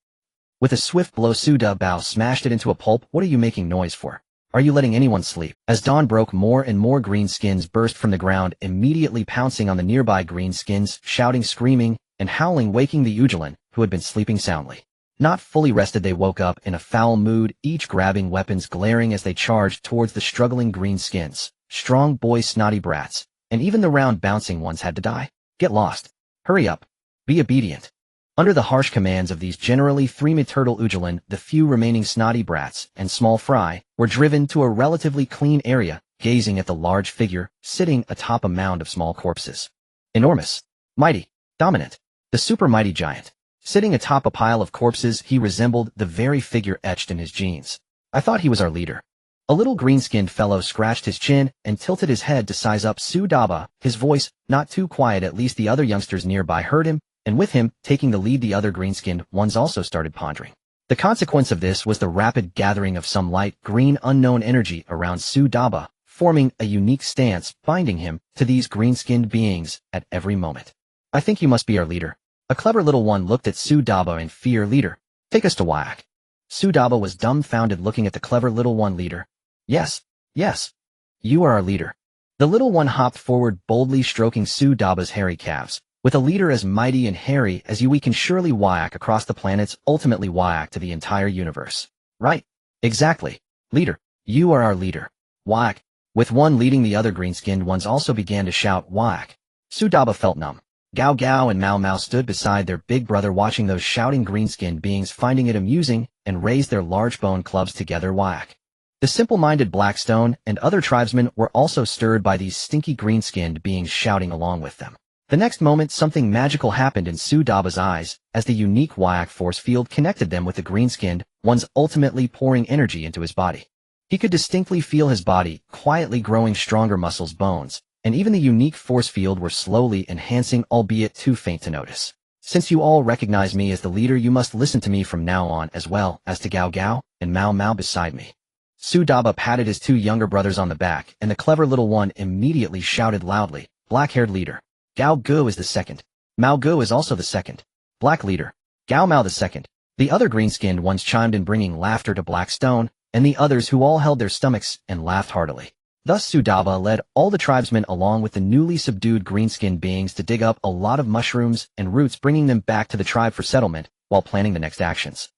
With a swift blow, Su Dabao smashed it into a pulp. What are you making noise for? Are you letting anyone sleep? As dawn broke, more and more green skins burst from the ground, immediately pouncing on the nearby green skins, shouting, screaming, and howling, waking the Ujulin, who had been sleeping soundly. Not fully rested, they woke up in a foul mood, each grabbing weapons, glaring as they charged towards the struggling green skins. Strong boys, snotty brats, and even the round bouncing ones had to die. Get lost. Hurry up. Be obedient. Under the harsh commands of these generally three-mid-turtle Ujulin, the few remaining snotty brats and small fry were driven to a relatively clean area, gazing at the large figure sitting atop a mound of small corpses. Enormous, mighty, dominant, the super mighty giant. Sitting atop a pile of corpses, he resembled the very figure etched in his genes. I thought he was our leader. A little green-skinned fellow scratched his chin and tilted his head to size up Su Dabao, his voice not too quiet. At least the other youngsters nearby heard him, and with him, taking the lead, the other green-skinned ones also started pondering. The consequence of this was the rapid gathering of some light green unknown energy around Su Dabao, forming a unique stance, binding him to these green-skinned beings at every moment. I think you must be our leader. A clever little one looked at Su Dabao in fear. Leader, take us to Whack. Su Dabao was dumbfounded, looking at the clever little one. Leader. Yes, yes. You are our leader. The little one hopped forward, boldly stroking Su Dabao's hairy calves. With a leader as mighty and hairy as you, we can surely Whack across the planets, ultimately Whack to the entire universe. Right. Exactly. Leader. You are our leader. Whack. With one leading, the other green-skinned ones also began to shout Whack. Su Dabao felt numb. Gao Gao and Mao Mao stood beside their big brother, watching those shouting green-skinned beings, finding it amusing, and raised their large bone clubs together. Whack. The simple-minded Blackstone and other tribesmen were also stirred by these stinky green-skinned beings shouting along with them. The next moment, something magical happened in Su Dabao's eyes, as the unique Whack force field connected them with the green-skinned ones, ultimately pouring energy into his body. He could distinctly feel his body quietly growing stronger, muscles, bones, and even the unique force field were slowly enhancing, albeit too faint to notice. Since you all recognize me as the leader, you must listen to me from now on, as well as to Gao Gao and Mao Mao beside me. Su Dabao patted his two younger brothers on the back, and the clever little one immediately shouted loudly, Black-haired leader. Gao Gu is the second. Mao Gu is also the second. Black leader. Gao Mao the second. The other green-skinned ones chimed in, bringing laughter to Blackstone and the others, who all held their stomachs and laughed heartily. Thus Su Dabao led all the tribesmen along with the newly subdued green-skinned beings to dig up a lot of mushrooms and roots, bringing them back to the tribe for settlement while planning the next actions.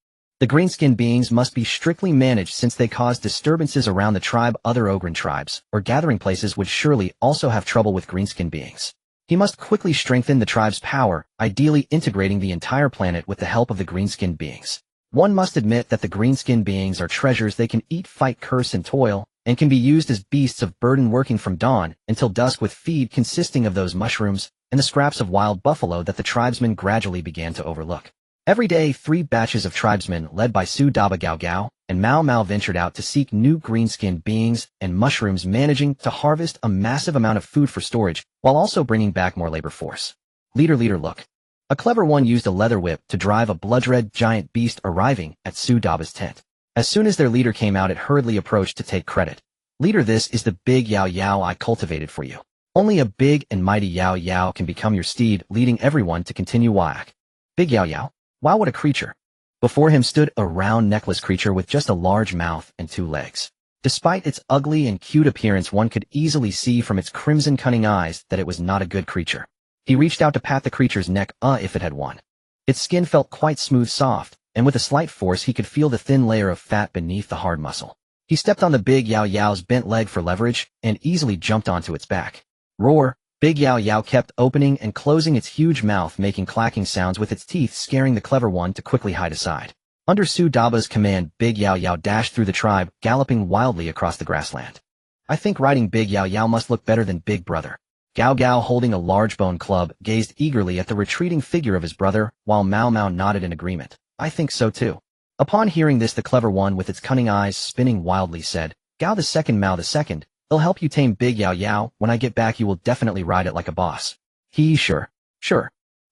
The green-skinned beings must be strictly managed since they cause disturbances around the tribe. Other Ogren tribes, or gathering places, would surely also have trouble with green-skinned beings. He must quickly strengthen the tribe's power, ideally integrating the entire planet with the help of the green-skinned beings. One must admit that the green-skinned beings are treasures. They can eat, fight, curse, and toil, and can be used as beasts of burden, working from dawn until dusk with feed consisting of those mushrooms and the scraps of wild buffalo that the tribesmen gradually began to overlook. Every day, 3 batches of tribesmen led by Su Daba Gao Gao and Mao Mao ventured out to seek new green-skinned beings and mushrooms, managing to harvest a massive amount of food for storage while also bringing back more labor force. Leader, look. A clever one used a leather whip to drive a blood-red giant beast arriving at Su Daba's tent. As soon as their leader came out, it hurriedly approached to take credit. Leader, this is the big Yao Yao I cultivated for you. Only a big and mighty Yao Yao can become your steed, leading everyone to continue. Whack. Big Yao Yao? Wow, what a creature. Before him stood a round necklace creature with just a large mouth and 2 legs. Despite its ugly and cute appearance, one could easily see from its crimson cunning eyes that it was not a good creature. He reached out to pat the creature's neck, if it had won. Its skin felt quite smooth, soft, and with a slight force he could feel the thin layer of fat beneath the hard muscle. He stepped on the big Yao Yao's bent leg for leverage and easily jumped onto its back. Roar! Big Yao Yao kept opening and closing its huge mouth, making clacking sounds with its teeth, scaring the clever one to quickly hide aside. Under Su Daba's command, Big Yao Yao dashed through the tribe, galloping wildly across the grassland. I think riding Big Yao Yao must look better than Big Brother. Gao Gao, holding a large bone club, gazed eagerly at the retreating figure of his brother, while Mao Mao nodded in agreement. I think so too. Upon hearing this, the clever one with its cunning eyes spinning wildly said, Gao the second, Mao the second, they'll help you tame Big Yao Yao. When I get back you will definitely ride it like a boss. Sure.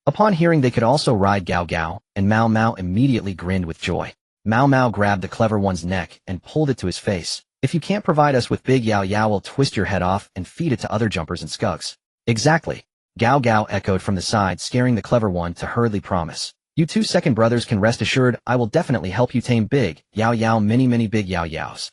Upon hearing they could also ride Gao Gao, and Mao Mao immediately grinned with joy. Mao Mao grabbed the clever one's neck and pulled it to his face. If you can't provide us with Big Yao Yao, we'll twist your head off and feed it to other jumpers and skugs. Exactly. Gao Gao echoed from the side, scaring the clever one to hurriedly promise. You 2 second brothers can rest assured I will definitely help you tame Big Yao Yao, many big Yao Yaos.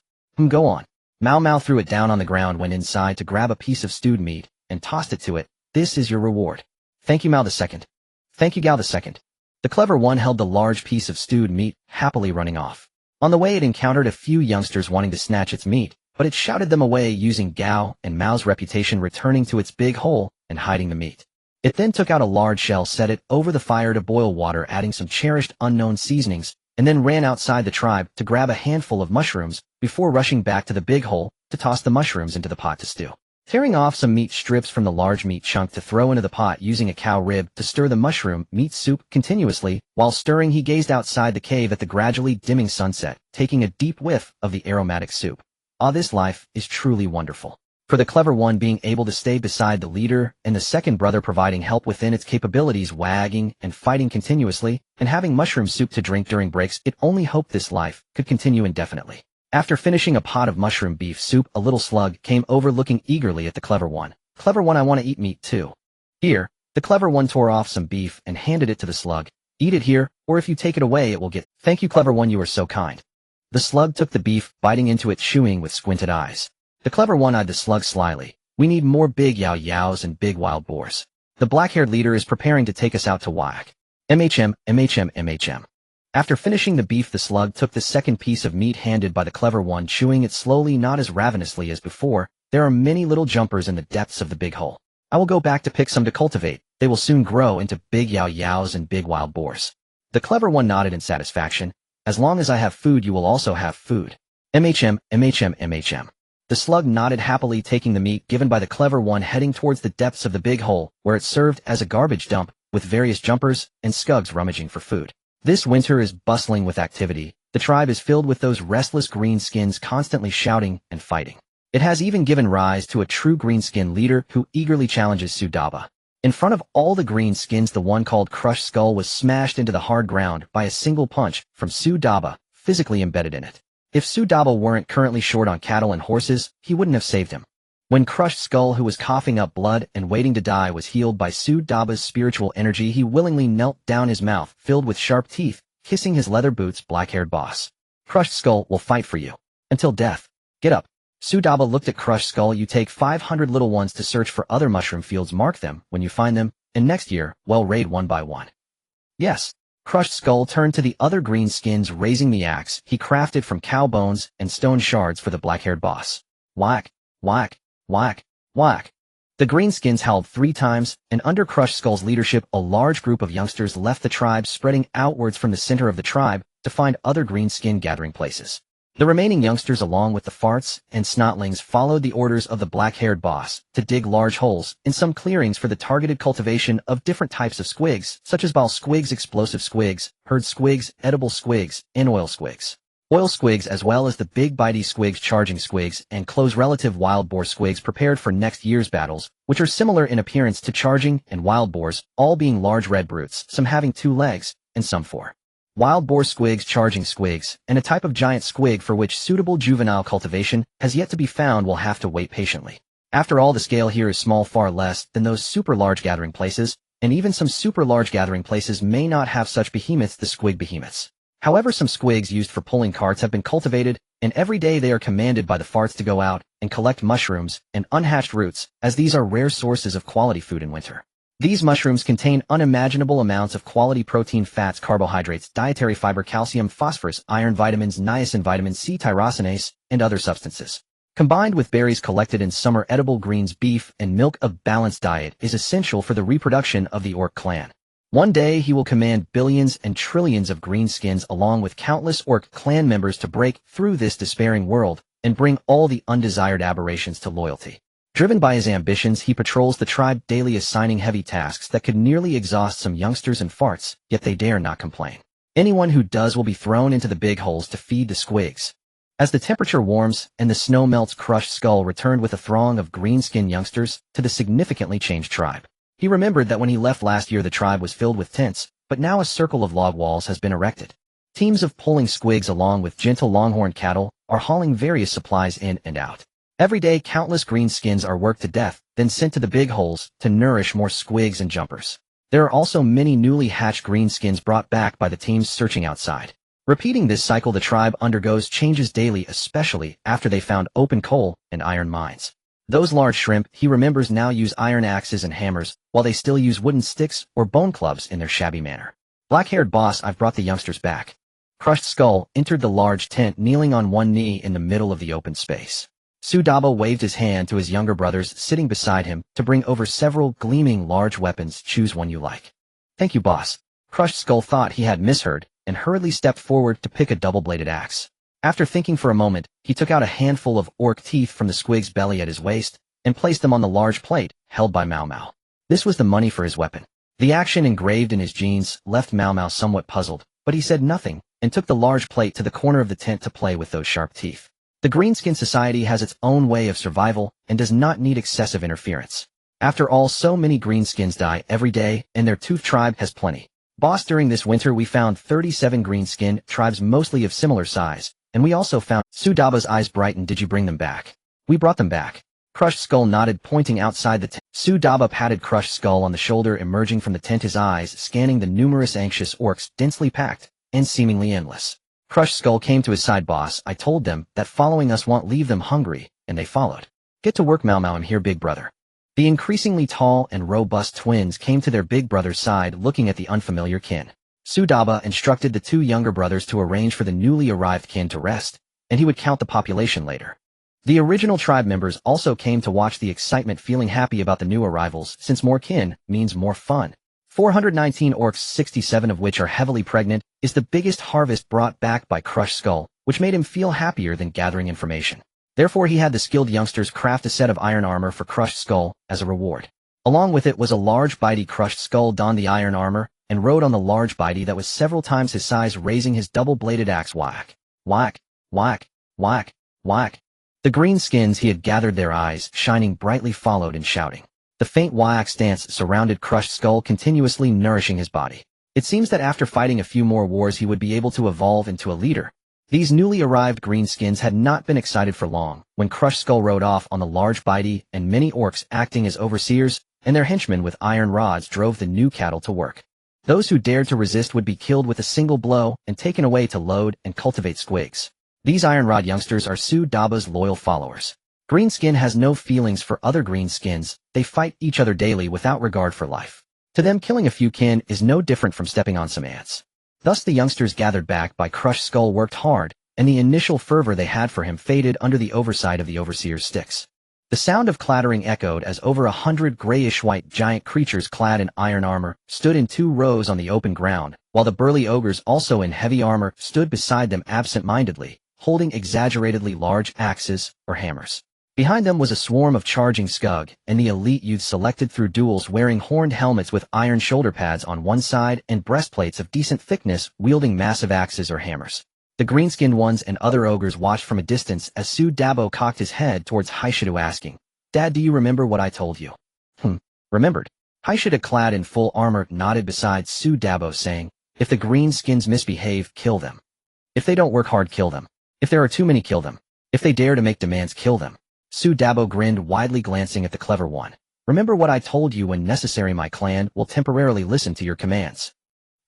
Go on. Mao Mao threw it down on the ground, went inside to grab a piece of stewed meat, and tossed it to it. This is your reward. Thank you, Mao the second. Thank you, Gao the second. The clever one held the large piece of stewed meat, happily running off. On the way it encountered a few youngsters wanting to snatch its meat, but it shouted them away, using Gao and Mao's reputation, returning to its big hole and hiding the meat. It then took out a large shell, set it over the fire to boil water, adding some cherished unknown seasonings, and then ran outside the tribe to grab a handful of mushrooms before rushing back to the big hole to toss the mushrooms into the pot to stew. Tearing off some meat strips from the large meat chunk to throw into the pot, using a cow rib to stir the mushroom meat soup continuously. While stirring, he gazed outside the cave at the gradually dimming sunset, taking a deep whiff of the aromatic soup. This life is truly wonderful. For the clever one, being able to stay beside the leader and the second brother, providing help within its capabilities, wagging and fighting continuously, and having mushroom soup to drink during breaks, it only hoped this life could continue indefinitely. After finishing a pot of mushroom beef soup, a little slug came over, looking eagerly at the clever one. Clever one, I want to eat meat too. Here, the clever one tore off some beef and handed it to the slug. Eat it here, or if you take it away it will get— Thank you, clever one, you are so kind. The slug took the beef, biting into it, chewing with squinted eyes. The clever one eyed the slug slyly. We need more big Yao Yaos and big wild boars. The black-haired leader is preparing to take us out to whack. MHM. After finishing the beef, the slug took the second piece of meat handed by the clever one, chewing it slowly, not as ravenously as before. There are many little jumpers in the depths of the big hole. I will go back to pick some to cultivate. They will soon grow into big Yao Yaos and big wild boars. The clever one nodded in satisfaction. As long as I have food, you will also have food. MHM. The slug nodded happily, taking the meat given by the clever one, heading towards the depths of the big hole, where it served as a garbage dump, with various jumpers and skugs rummaging for food. This winter is bustling with activity. The tribe is filled with those restless greenskins, constantly shouting and fighting. It has even given rise to a true greenskin leader who eagerly challenges Su Daba. In front of all the greenskins, the one called Crushed Skull was smashed into the hard ground by a single punch from Su Daba, physically embedded in it. If Su Daba weren't currently short on cattle and horses, he wouldn't have saved him. When Crushed Skull, who was coughing up blood and waiting to die, was healed by Su Daba's spiritual energy, he willingly knelt down, his mouth filled with sharp teeth, kissing his leather boots black-haired boss. Crushed Skull will fight for you. Until death. Get up. Su Daba looked at Crushed Skull. You take 500 little ones to search for other mushroom fields. Mark them when you find them, and next year, well, raid one by one. Yes. Crushed Skull turned to the other greenskins, raising the axe he crafted from cow bones and stone shards for the black-haired boss. Whack, whack, whack, whack. The greenskins howled 3 times, and under Crushed Skull's leadership a large group of youngsters left the tribe, spreading outwards from the center of the tribe to find other greenskin gathering places. The remaining youngsters, along with the farts and snotlings, followed the orders of the black-haired boss to dig large holes in some clearings for the targeted cultivation of different types of squigs, such as ball squigs, explosive squigs, herd squigs, edible squigs, and oil squigs. Oil squigs, as well as the big bitey squigs, charging squigs, and close relative wild boar squigs prepared for next year's battles, which are similar in appearance to charging and wild boars, all being large red brutes, some having 2 legs, and some 4. Wild boar squigs, charging squigs, and a type of giant squig for which suitable juvenile cultivation has yet to be found will have to wait patiently. After all, the scale here is small, far less than those super large gathering places, and even some super large gathering places may not have such behemoths, the squig behemoths. However, some squigs used for pulling carts have been cultivated, and every day they are commanded by the farts to go out and collect mushrooms and unhatched roots, as these are rare sources of quality food in winter. These mushrooms contain unimaginable amounts of quality protein, fats, carbohydrates, dietary fiber, calcium, phosphorus, iron, vitamins, niacin, vitamin C, tyrosinase, and other substances. Combined with berries collected in summer, edible greens, beef, and milk, a balanced diet is essential for the reproduction of the orc clan. One day he will command billions and trillions of greenskins along with countless orc clan members to break through this despairing world and bring all the undesired aberrations to loyalty. Driven by his ambitions, he patrols the tribe daily, assigning heavy tasks that could nearly exhaust some youngsters and farts, yet they dare not complain. Anyone who does will be thrown into the big holes to feed the squigs. As the temperature warms and the snow melts, Crushed Skull returned with a throng of greenskin youngsters to the significantly changed tribe. He remembered that when he left last year the tribe was filled with tents, but now a circle of log walls has been erected. Teams of pulling squigs along with gentle longhorn cattle are hauling various supplies in and out. Every day countless greenskins are worked to death, then sent to the big holes to nourish more squigs and jumpers. There are also many newly hatched greenskins brought back by the teams searching outside. Repeating this cycle, the tribe undergoes changes daily, especially after they found open coal and iron mines. Those large shrimp, he remembers, now use iron axes and hammers, while they still use wooden sticks or bone clubs in their shabby manner. Black-haired boss, I've brought the youngsters back. Crushed Skull entered the large tent, kneeling on one knee in the middle of the open space. Sudaba waved his hand to his younger brothers sitting beside him to bring over several gleaming large weapons. Choose one you like. Thank you, boss. Crushed Skull thought he had misheard and hurriedly stepped forward to pick a double-bladed axe. After thinking for a moment, he took out a handful of orc teeth from the squig's belly at his waist and placed them on the large plate held by Mau Mau. This was the money for his weapon. The action engraved in his jeans left Mau Mau somewhat puzzled, but he said nothing and took the large plate to the corner of the tent to play with those sharp teeth. The Greenskin Society has its own way of survival and does not need excessive interference. After all, so many greenskins die every day, and their tooth tribe has plenty. Boss, during this winter we found 37 greenskin tribes, mostly of similar size, and we also found— Sudaba's eyes brightened. Did you bring them back? We brought them back. Crushed Skull nodded, pointing outside the tent. Sudaba patted Crushed Skull on the shoulder, emerging from the tent, his eyes scanning the numerous anxious orcs, densely packed and seemingly endless. Crushed Skull came to his side. Boss, I told them that following us won't leave them hungry, and they followed. Get to work, Mau Mau. I'm here, big brother. The increasingly tall and robust twins came to their big brother's side, looking at the unfamiliar kin. Sudaba instructed the 2 younger brothers to arrange for the newly arrived kin to rest, and he would count the population later. The original tribe members also came to watch the excitement, feeling happy about the new arrivals, since more kin means more fun. 419 orcs, 67 of which are heavily pregnant, is the biggest harvest brought back by Crushed Skull, which made him feel happier than gathering information. Therefore he had the skilled youngsters craft a set of iron armor for Crushed Skull as a reward. Along with it was a large bitey. Crushed Skull donned the iron armor and rode on the large bitey that was several times his size, raising his double-bladed axe. Whack, whack, whack, whack, whack. The greenskins he had gathered, their eyes shining brightly, followed and shouting. The faint whack stance surrounded Crushed Skull, continuously nourishing his body. It seems that after fighting a few more wars he would be able to evolve into a leader. These newly arrived greenskins had not been excited for long when Crushed Skull rode off on the large bitey, and many orcs acting as overseers and their henchmen with iron rods drove the new cattle to work. Those who dared to resist would be killed with a single blow and taken away to load and cultivate squigs. These iron rod youngsters are Sudaba's loyal followers. Greenskin has no feelings for other greenskins. They fight each other daily without regard for life. To them, killing a few kin is no different from stepping on some ants. Thus the youngsters gathered back by Crushed Skull worked hard, and the initial fervor they had for him faded under the oversight of the overseer's sticks. The sound of clattering echoed as over 100 grayish-white giant creatures clad in iron armor stood in 2 rows on the open ground, while the burly ogres also in heavy armor stood beside them absent-mindedly, holding exaggeratedly large axes or hammers. Behind them was a swarm of charging scug, and the elite youths selected through duels wearing horned helmets with iron shoulder pads on one side and breastplates of decent thickness wielding massive axes or hammers. The green-skinned ones and other ogres watched from a distance as Su Dabo cocked his head towards Haishidu asking, "Dad, do you remember what I told you?" Remembered. Haishidu, clad in full armor, nodded beside Su Dabo saying, "If the green-skins misbehave, kill them. If they don't work hard, kill them. If there are too many, kill them. If they dare to make demands, kill them." Su Dabo grinned widely, glancing at the clever one. "Remember what I told you. When necessary, my clan will temporarily listen to your commands.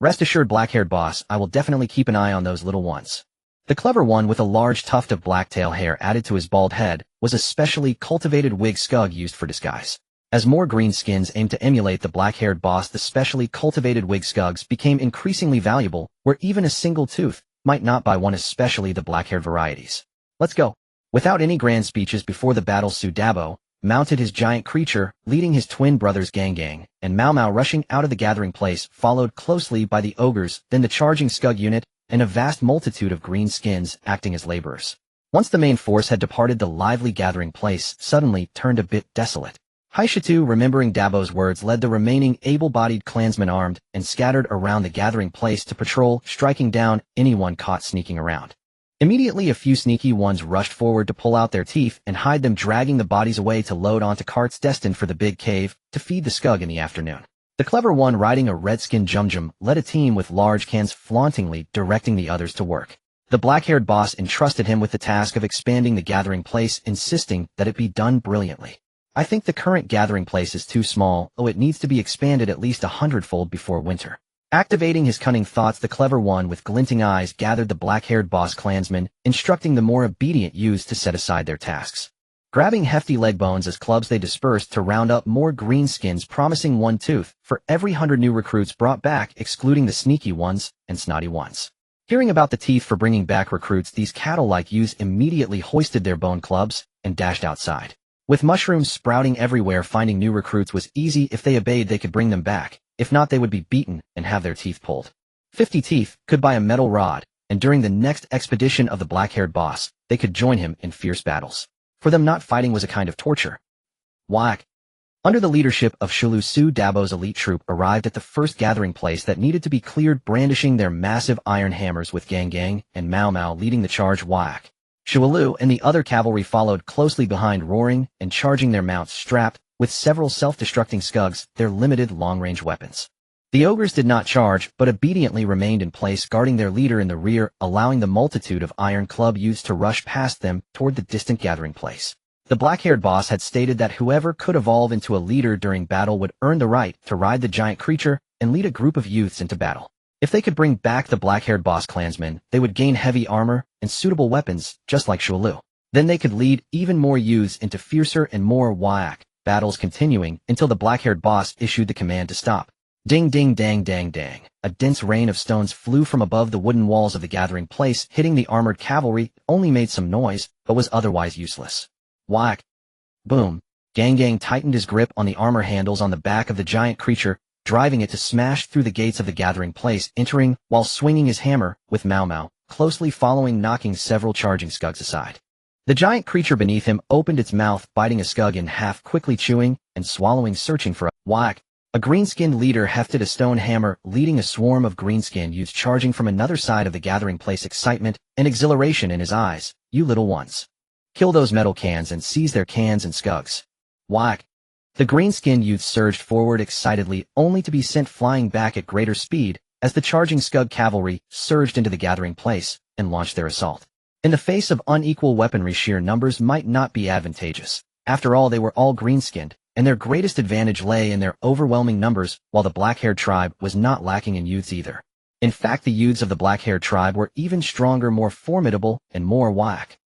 Rest assured, black-haired boss, I will definitely keep an eye on those little ones." The clever one, with a large tuft of black-tail hair added to his bald head, was a specially cultivated wig scug used for disguise. As more greenskins aimed to emulate the black-haired boss, the specially cultivated wig scugs became increasingly valuable, where even a single tooth might not buy one, especially the black-haired varieties. "Let's go." Without any grand speeches before the battle, Su Dabo mounted his giant creature, leading his twin brothers Gang Gang and Mau Mau rushing out of the gathering place, followed closely by the ogres, then the charging scug unit, and a vast multitude of green skins acting as laborers. Once the main force had departed, the lively gathering place suddenly turned a bit desolate. Haishitu, remembering Dabo's words, led the remaining able-bodied clansmen armed and scattered around the gathering place to patrol, striking down anyone caught sneaking around. Immediately, a few sneaky ones rushed forward to pull out their teeth and hide them, dragging the bodies away to load onto carts destined for the big cave to feed the scug in the afternoon. The clever one, riding a red-skinned Jum-Jum, led a team with large cans, flauntingly directing the others to work. The black-haired boss entrusted him with the task of expanding the gathering place, insisting that it be done brilliantly. "I think the current gathering place is too small, it needs to be expanded at least 100-fold before winter." Activating his cunning thoughts, the clever one with glinting eyes gathered the black-haired boss clansmen, instructing the more obedient youths to set aside their tasks. Grabbing hefty leg bones as clubs, they dispersed to round up more greenskins, promising 1 tooth for every 100 new recruits brought back, excluding the sneaky ones and snotty ones. Hearing about the teeth for bringing back recruits, these cattle-like youths immediately hoisted their bone clubs and dashed outside. With mushrooms sprouting everywhere, finding new recruits was easy. If they obeyed, they could bring them back. If not, they would be beaten and have their teeth pulled. 50 teeth could buy a metal rod, and during the next expedition of the black-haired boss, they could join him in fierce battles. For them, not fighting was a kind of torture. Whack! Under the leadership of Shulu, Su Dabo's elite troop arrived at the first gathering place that needed to be cleared, brandishing their massive iron hammers, with Gang Gang and Mau Mau leading the charge. Whack! Shulu and the other cavalry followed closely behind, roaring and charging, their mounts strapped with several self-destructing scugs, their limited long-range weapons. The ogres did not charge, but obediently remained in place, guarding their leader in the rear, allowing the multitude of Iron Club youths to rush past them toward the distant gathering place. The black-haired boss had stated that whoever could evolve into a leader during battle would earn the right to ride the giant creature and lead a group of youths into battle. If they could bring back the black-haired boss clansmen, they would gain heavy armor and suitable weapons, just like Shulu. Then they could lead even more youths into fiercer and more whack battles, continuing until the black-haired boss issued the command to stop. Ding ding dang dang dang. A dense rain of stones flew from above the wooden walls of the gathering place, hitting the armored cavalry. It only made some noise, but was otherwise useless. Whack! Boom! Gang Gang tightened his grip on the armor handles on the back of the giant creature, driving it to smash through the gates of the gathering place, entering while swinging his hammer, with Mau Mau closely following, knocking several charging scugs aside. The giant creature beneath him opened its mouth, biting a scug in half, quickly chewing and swallowing, searching for a whack. A green-skinned leader hefted a stone hammer, leading a swarm of green-skinned youths charging from another side of the gathering place, excitement and exhilaration in his eyes. "You little ones. Kill those metal cans and seize their cans and scugs." Whack! The green-skinned youths surged forward excitedly, only to be sent flying back at greater speed as the charging scug cavalry surged into the gathering place and launched their assault. In the face of unequal weaponry, sheer numbers might not be advantageous. After all, they were all green-skinned, and their greatest advantage lay in their overwhelming numbers, while the black-haired tribe was not lacking in youths either. In fact, the youths of the black-haired tribe were even stronger, more formidable, and more whack.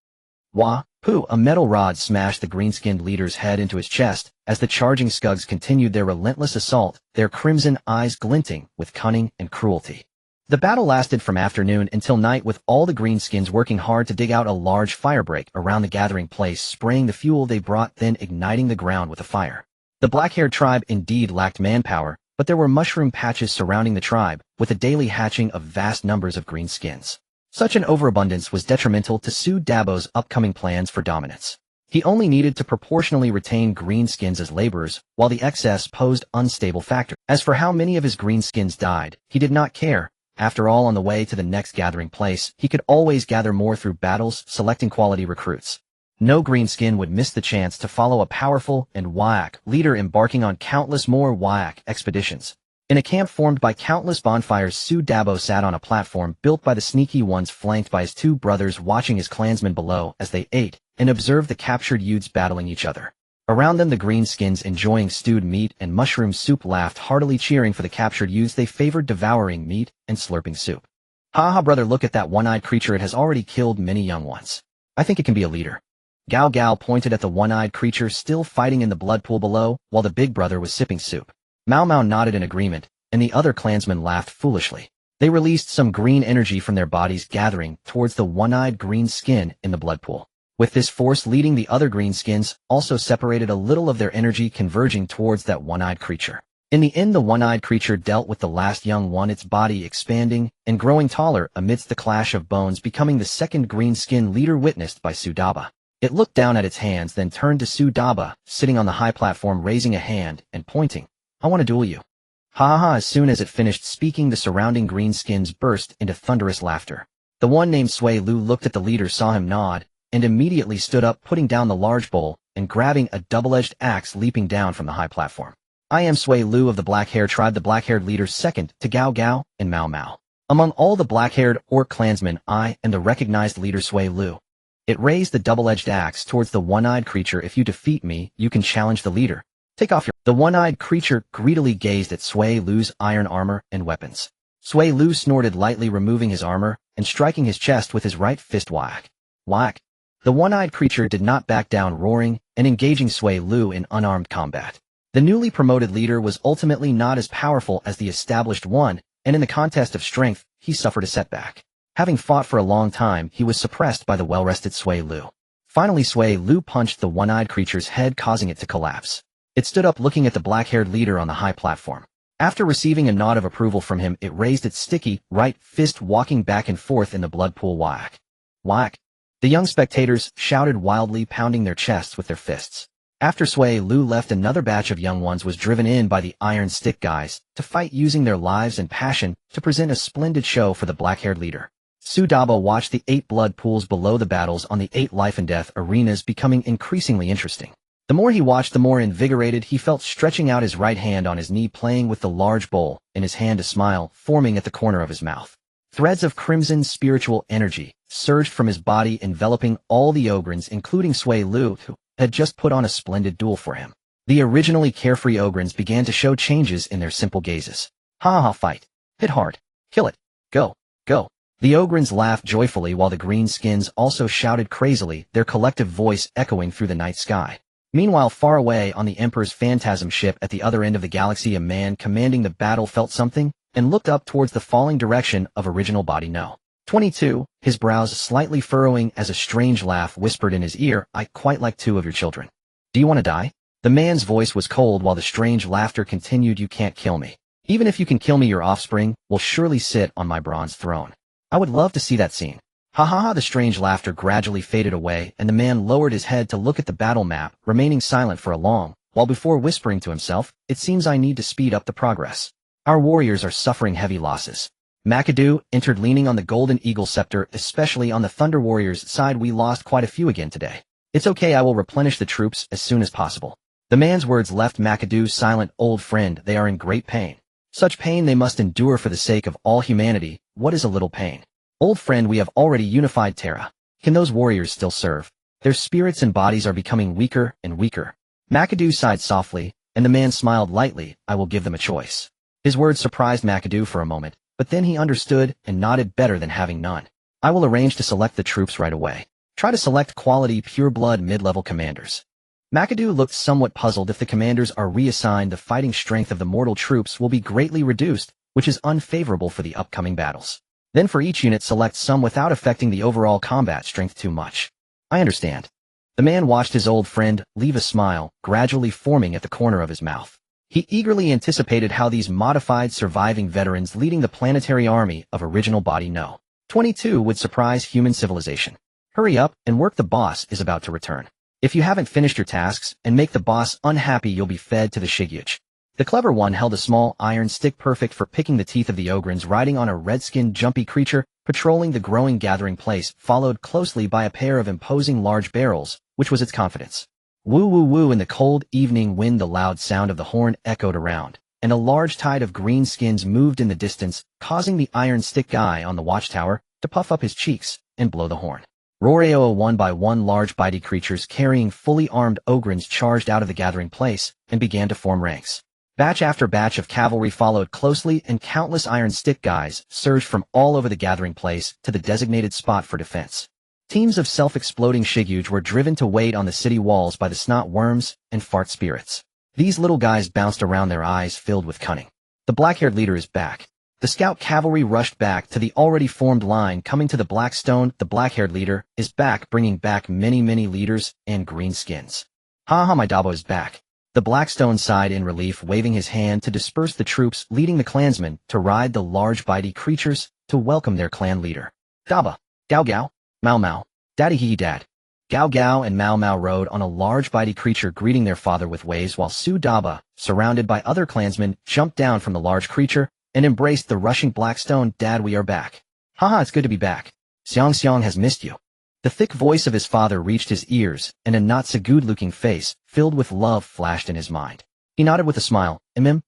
Wah! Pooh! A metal rod smashed the green-skinned leader's head into his chest as the charging scugs continued their relentless assault, their crimson eyes glinting with cunning and cruelty. The battle lasted from afternoon until night, with all the greenskins working hard to dig out a large firebreak around the gathering place, spraying the fuel they brought, then igniting the ground with a fire. The black-haired tribe indeed lacked manpower, but there were mushroom patches surrounding the tribe, with a daily hatching of vast numbers of greenskins. Such an overabundance was detrimental to Su Dabo's upcoming plans for dominance. He only needed to proportionally retain greenskins as laborers, while the excess posed unstable factors. As for how many of his greenskins died, he did not care. After all, on the way to the next gathering place, he could always gather more through battles, selecting quality recruits. No greenskin would miss the chance to follow a powerful and Wyak leader embarking on countless more Wyak expeditions. In a camp formed by countless bonfires, Su Dabo sat on a platform built by the sneaky ones, flanked by his two brothers, watching his clansmen below as they ate and observed the captured youths battling each other. Around them, the greenskins, enjoying stewed meat and mushroom soup, laughed heartily, cheering for the captured youths they favored, devouring meat and slurping soup. "Ha ha, brother, look at that one-eyed creature. It has already killed many young ones. I think it can be a leader." Gao Gao pointed at the one-eyed creature still fighting in the blood pool below, while the big brother was sipping soup. Mao Mao nodded in agreement, and the other clansmen laughed foolishly. They released some green energy from their bodies, gathering towards the one-eyed green skin in the blood pool. With this force leading, the other greenskins also separated a little of their energy, converging towards that one-eyed creature. In the end, the one-eyed creature dealt with the last young one, its body expanding and growing taller amidst the clash of bones, becoming the second greenskin leader witnessed by Su Daba. It looked down at its hands, then turned to Su Daba, sitting on the high platform, raising a hand and pointing. "I want to duel you." Ha ha ha! As soon as it finished speaking, the surrounding greenskins burst into thunderous laughter. The one named Sui Lu looked at the leader, saw him nod, and immediately stood up, putting down the large bowl and grabbing a double-edged axe, leaping down from the high platform. "I am Sui Lu of the Black-Haired Tribe," the black-haired leader, second to Gao Gao and Mao Mao. "Among all the black-haired orc clansmen, I am the recognized leader, Sui Lu." It raised the double-edged axe towards the one-eyed creature. "If you defeat me, you can challenge the leader. Take off your—" The one-eyed creature greedily gazed at Sui Lu's iron armor and weapons. Sui Lu snorted lightly, removing his armor and striking his chest with his right fist. Whack! Whack! The one-eyed creature did not back down, roaring and engaging Sui Lu in unarmed combat. The newly promoted leader was ultimately not as powerful as the established one, and in the contest of strength, he suffered a setback. Having fought for a long time, he was suppressed by the well-rested Sui Lu. Finally, Sui Lu punched the one-eyed creature's head, causing it to collapse. It stood up, looking at the black-haired leader on the high platform. After receiving a nod of approval from him, it raised its sticky right fist, walking back and forth in the blood pool. Whack! Whack! The young spectators shouted wildly, pounding their chests with their fists. After Sui Lu left, another batch of young ones was driven in by the Iron Stick guys to fight, using their lives and passion to present a splendid show for the black-haired leader. Su Dabo watched the 8 blood pools below the battles on the 8 life and death arenas becoming increasingly interesting. The more he watched, the more invigorated he felt, stretching out his right hand on his knee, playing with the large bowl in his hand, a smile forming at the corner of his mouth. Threads of crimson spiritual energy surged from his body, enveloping all the Ogrins, including Sui Lu, who had just put on a splendid duel for him. The originally carefree Ogrins began to show changes in their simple gazes. "Ha ha, fight! Hit hard! Kill it! Go! Go!" The Ogrins laughed joyfully, while the greenskins also shouted crazily, their collective voice echoing through the night sky. Meanwhile, far away on the Emperor's phantasm ship at the other end of the galaxy, a man commanding the battle felt something and looked up towards the falling direction of original body No. 22, his brows slightly furrowing as a strange laugh whispered in his ear, "I quite like 2 of your children. Do you want to die?" The man's voice was cold while the strange laughter continued. "You can't kill me. Even if you can kill me, your offspring will surely sit on my bronze throne. I would love to see that scene." Ha ha ha! The strange laughter gradually faded away, and the man lowered his head to look at the battle map, remaining silent for a long while before whispering to himself, "It seems I need to speed up the progress. Our warriors are suffering heavy losses." McAdoo entered, leaning on the golden eagle scepter, especially on the Thunder Warriors' side. "We lost quite a few again today. It's okay, I will replenish the troops as soon as possible." The man's words left McAdoo silent. "Old friend, they are in great pain. Such pain they must endure for the sake of all humanity. What is a little pain? Old friend, we have already unified Terra. Can those warriors still serve? Their spirits and bodies are becoming weaker and weaker." McAdoo sighed softly, and the man smiled lightly. "I will give them a choice." His words surprised McAdoo for a moment, but then he understood and nodded. "Better than having none. I will arrange to select the troops right away. Try to select quality pure-blood mid-level commanders." McAdoo looked somewhat puzzled. If the commanders are reassigned, the fighting strength of the mortal troops will be greatly reduced, which is unfavorable for the upcoming battles. Then for each unit select some without affecting the overall combat strength too much. I understand. The man watched his old friend leave a smile gradually forming at the corner of his mouth. He eagerly anticipated how these modified surviving veterans leading the planetary army of original body No. 22 would surprise human civilization. Hurry up and work, the boss is about to return. If you haven't finished your tasks and make the boss unhappy, you'll be fed to the Shigyuj. The clever one held a small iron stick perfect for picking the teeth of the Ogrins riding on a red-skinned jumpy creature patrolling the growing gathering place, followed closely by a pair of imposing large barrels, which was its confidence. Woo woo woo, in the cold evening wind the loud sound of the horn echoed around, and a large tide of green skins moved in the distance, causing the iron stick guy on the watchtower to puff up his cheeks and blow the horn. Roreo, one by one large bitey creatures carrying fully armed Ogrins charged out of the gathering place and began to form ranks. Batch after batch of cavalry followed closely, and countless iron stick guys surged from all over the gathering place to the designated spot for defense. Teams of self-exploding Shigyuj were driven to wait on the city walls by the snot worms and fart spirits. These little guys bounced around, their eyes filled with cunning. The black-haired leader is back. The scout cavalry rushed back to the already formed line coming to the Blackstone. The black-haired leader is back, bringing back many leaders and green skins. Ha, my Dabo is back. The Blackstone sighed in relief, waving his hand to disperse the troops, leading the clansmen to ride the large bitey creatures to welcome their clan leader. Daba, Gao Gao, Mao Mao, Daddy Hee Dad. Gao Gao and Mao Mao rode on a large bitey creature, greeting their father with waves, while Su Daba, surrounded by other clansmen, jumped down from the large creature and embraced the rushing Blackstone. Dad, we are back. Haha, it's good to be back. Xiang has missed you. The thick voice of his father reached his ears, and a not-so-good-looking face, filled with love, flashed in his mind. He nodded with a smile.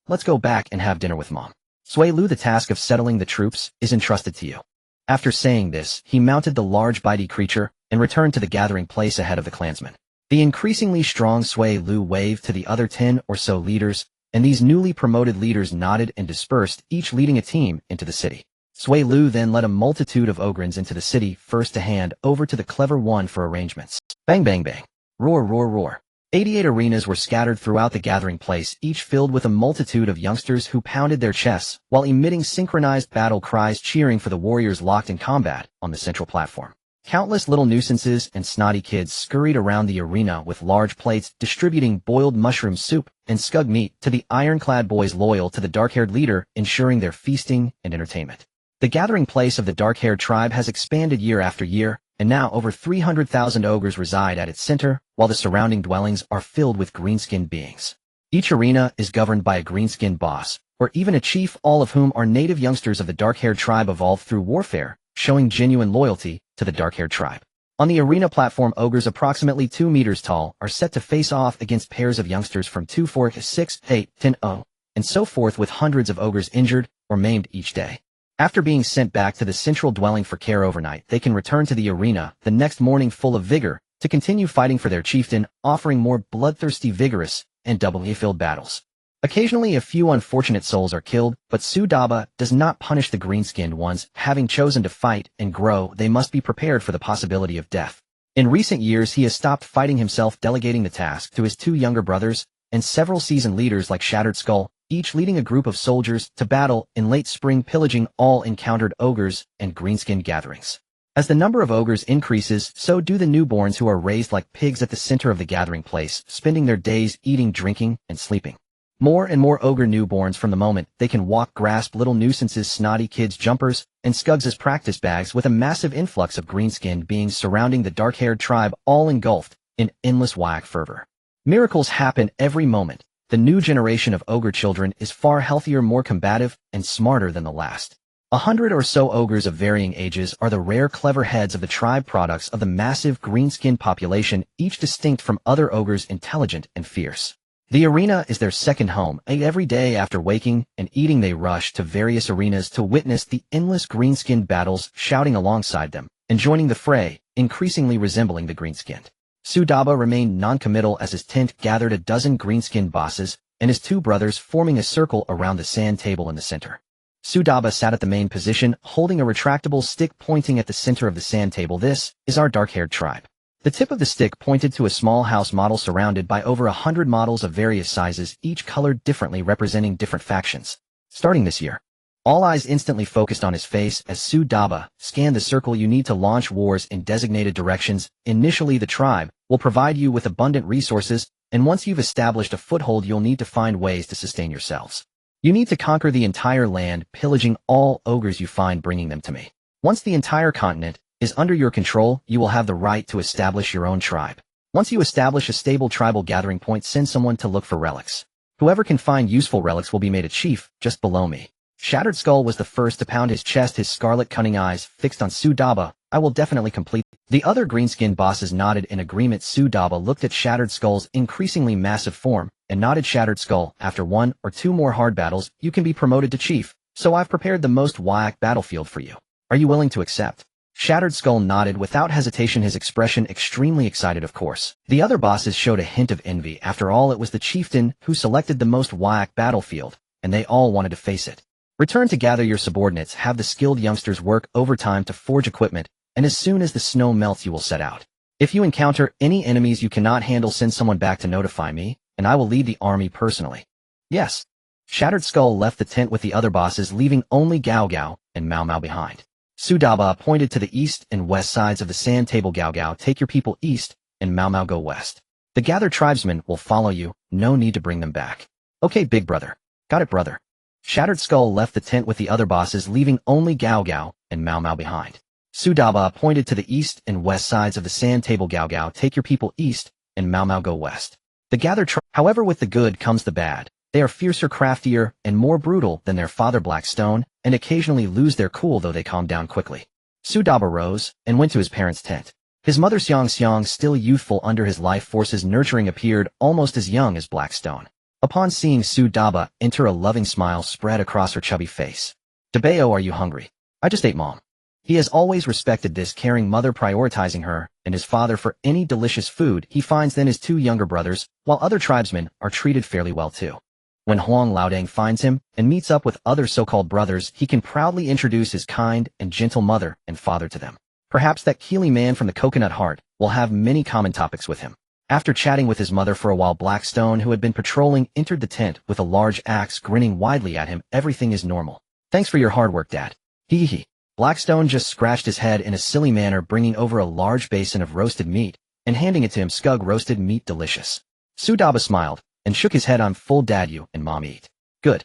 Let's go back and have dinner with Mom. Sui Lu, the task of settling the troops is entrusted to you. After saying this, he mounted the large bitey creature and returned to the gathering place ahead of the clansmen. The increasingly strong Sui Lu waved to the other 10 or so leaders, and these newly promoted leaders nodded and dispersed, each leading a team into the city. Sui Lu then led a multitude of Ogrins into the city, first to hand over to the clever one for arrangements. Bang bang bang. Roar roar roar. 88 arenas were scattered throughout the gathering place, each filled with a multitude of youngsters who pounded their chests while emitting synchronized battle cries, cheering for the warriors locked in combat on the central platform. Countless little nuisances and snotty kids scurried around the arena with large plates, distributing boiled mushroom soup and scug meat to the ironclad boys loyal to the dark-haired leader, ensuring their feasting and entertainment. The gathering place of the dark-haired tribe has expanded year after year, and now over 300,000 ogres reside at its center, while the surrounding dwellings are filled with green-skinned beings. Each arena is governed by a green-skinned boss, or even a chief, all of whom are native youngsters of the dark-haired tribe evolved through warfare, showing genuine loyalty to the dark-haired tribe. On the arena platform, ogres approximately 2 meters tall are set to face off against pairs of youngsters from 2, 4, 6, 8, 10, 0, and so forth, with hundreds of ogres injured or maimed each day. After being sent back to the central dwelling for care overnight, they can return to the arena the next morning full of vigor to continue fighting for their chieftain, offering more bloodthirsty, vigorous, and doubly filled battles. Occasionally a few unfortunate souls are killed, but Su Daba does not punish the green-skinned ones. Having chosen to fight and grow, they must be prepared for the possibility of death. In recent years he has stopped fighting himself, delegating the task to his 2 younger brothers and several seasoned leaders like Shattered Skull, each leading a group of soldiers to battle in late spring, pillaging all encountered ogres and green-skinned gatherings. As the number of ogres increases, so do the newborns, who are raised like pigs at the center of the gathering place, spending their days eating, drinking, and sleeping. More and more ogre newborns from the moment they can walk grasp little nuisances, snotty kids, jumpers, and scugs as practice bags, with a massive influx of green-skinned beings surrounding the dark-haired tribe, all engulfed in endless whack fervor. Miracles happen every moment. The new generation of ogre children is far healthier, more combative, and smarter than the last. 100 or so ogres of varying ages are the rare clever heads of the tribe, products of the massive green-skinned population, each distinct from other ogres, intelligent and fierce. The arena is their second home, and every day after waking and eating they rush to various arenas to witness the endless green-skinned battles, shouting alongside them and joining the fray, increasingly resembling the green-skinned. Su Daba remained non-committal as his tent gathered a dozen green-skinned bosses and his 2 brothers, forming a circle around the sand table in the center. Su Daba sat at the main position, holding a retractable stick pointing at the center of the sand table. This is our dark-haired tribe. The tip of the stick pointed to a small house model surrounded by over 100 models of various sizes, each colored differently, representing different factions. Starting this year, All eyes instantly focused on his face as Su Daba scanned the circle. You need to launch wars in designated directions. Initially, the tribe will provide you with abundant resources, and once you've established a foothold, you'll need to find ways to sustain yourselves. You need to conquer the entire land, pillaging all ogres you find, bringing them to me. Once the entire continent is under your control, you will have the right to establish your own tribe. Once you establish a stable tribal gathering point, send someone to look for relics. Whoever can find useful relics will be made a chief, just below me. Shattered Skull was the first to pound his chest, his scarlet cunning eyes fixed on Su Daba. I will definitely complete. The other green-skinned bosses nodded in agreement. Su Daba looked at Shattered Skull's increasingly massive form and nodded. Shattered Skull, after 1 or 2 more hard battles, you can be promoted to chief, so I've prepared the most whack battlefield for you. Are you willing to accept? Shattered Skull nodded without hesitation, his expression extremely excited. Of course. The other bosses showed a hint of envy. After all, it was the chieftain who selected the most whack battlefield, and they all wanted to face it. Return to gather your subordinates, have the skilled youngsters work overtime to forge equipment, and as soon as the snow melts you will set out. If you encounter any enemies you cannot handle, send someone back to notify me, and I will lead the army personally. Yes. Shattered Skull left the tent with the other bosses, leaving only Gao Gao and Mao Mao behind. Su Daba pointed to the east and west sides of the sand table. Gao Gao, take your people east, and Mao Mao go west. The gathered tribesmen will follow you, no need to bring them back. Okay, big brother. Got it, brother. Shattered Skull left the tent with the other bosses, leaving only Gao Gao and Mao Mao behind. Su Daba pointed to the east and west sides of the sand table. Gao Gao, take your people east, and Mao Mao go west. The gathered however, with the good comes the bad. They are fiercer, craftier, and more brutal than their father Blackstone, and occasionally lose their cool, though they calm down quickly. Su Daba rose and went to his parents' tent. His mother Xiang Xiang, still youthful under his life force's nurturing, appeared almost as young as Blackstone. Upon seeing Su Daba enter, a loving smile spread across her chubby face. Dabeo, are you hungry? I just ate, Mom. He has always respected this caring mother, prioritizing her and his father for any delicious food he finds. Then his 2 younger brothers, while other tribesmen are treated fairly well too. When Huang Lao Deng finds him and meets up with other so-called brothers, he can proudly introduce his kind and gentle mother and father to them. Perhaps that Keely man from the Coconut Heart will have many common topics with him. After chatting with his mother for a while, Blackstone, who had been patrolling, entered the tent with a large axe, grinning widely at him. Everything is normal. Thanks for your hard work, Dad. Hee hee. Blackstone just scratched his head in a silly manner, bringing over a large basin of roasted meat and handing it to him. Scug, roasted meat, delicious. Su Daba smiled and shook his head. I'm full, Dad. You and Mom eat. Good.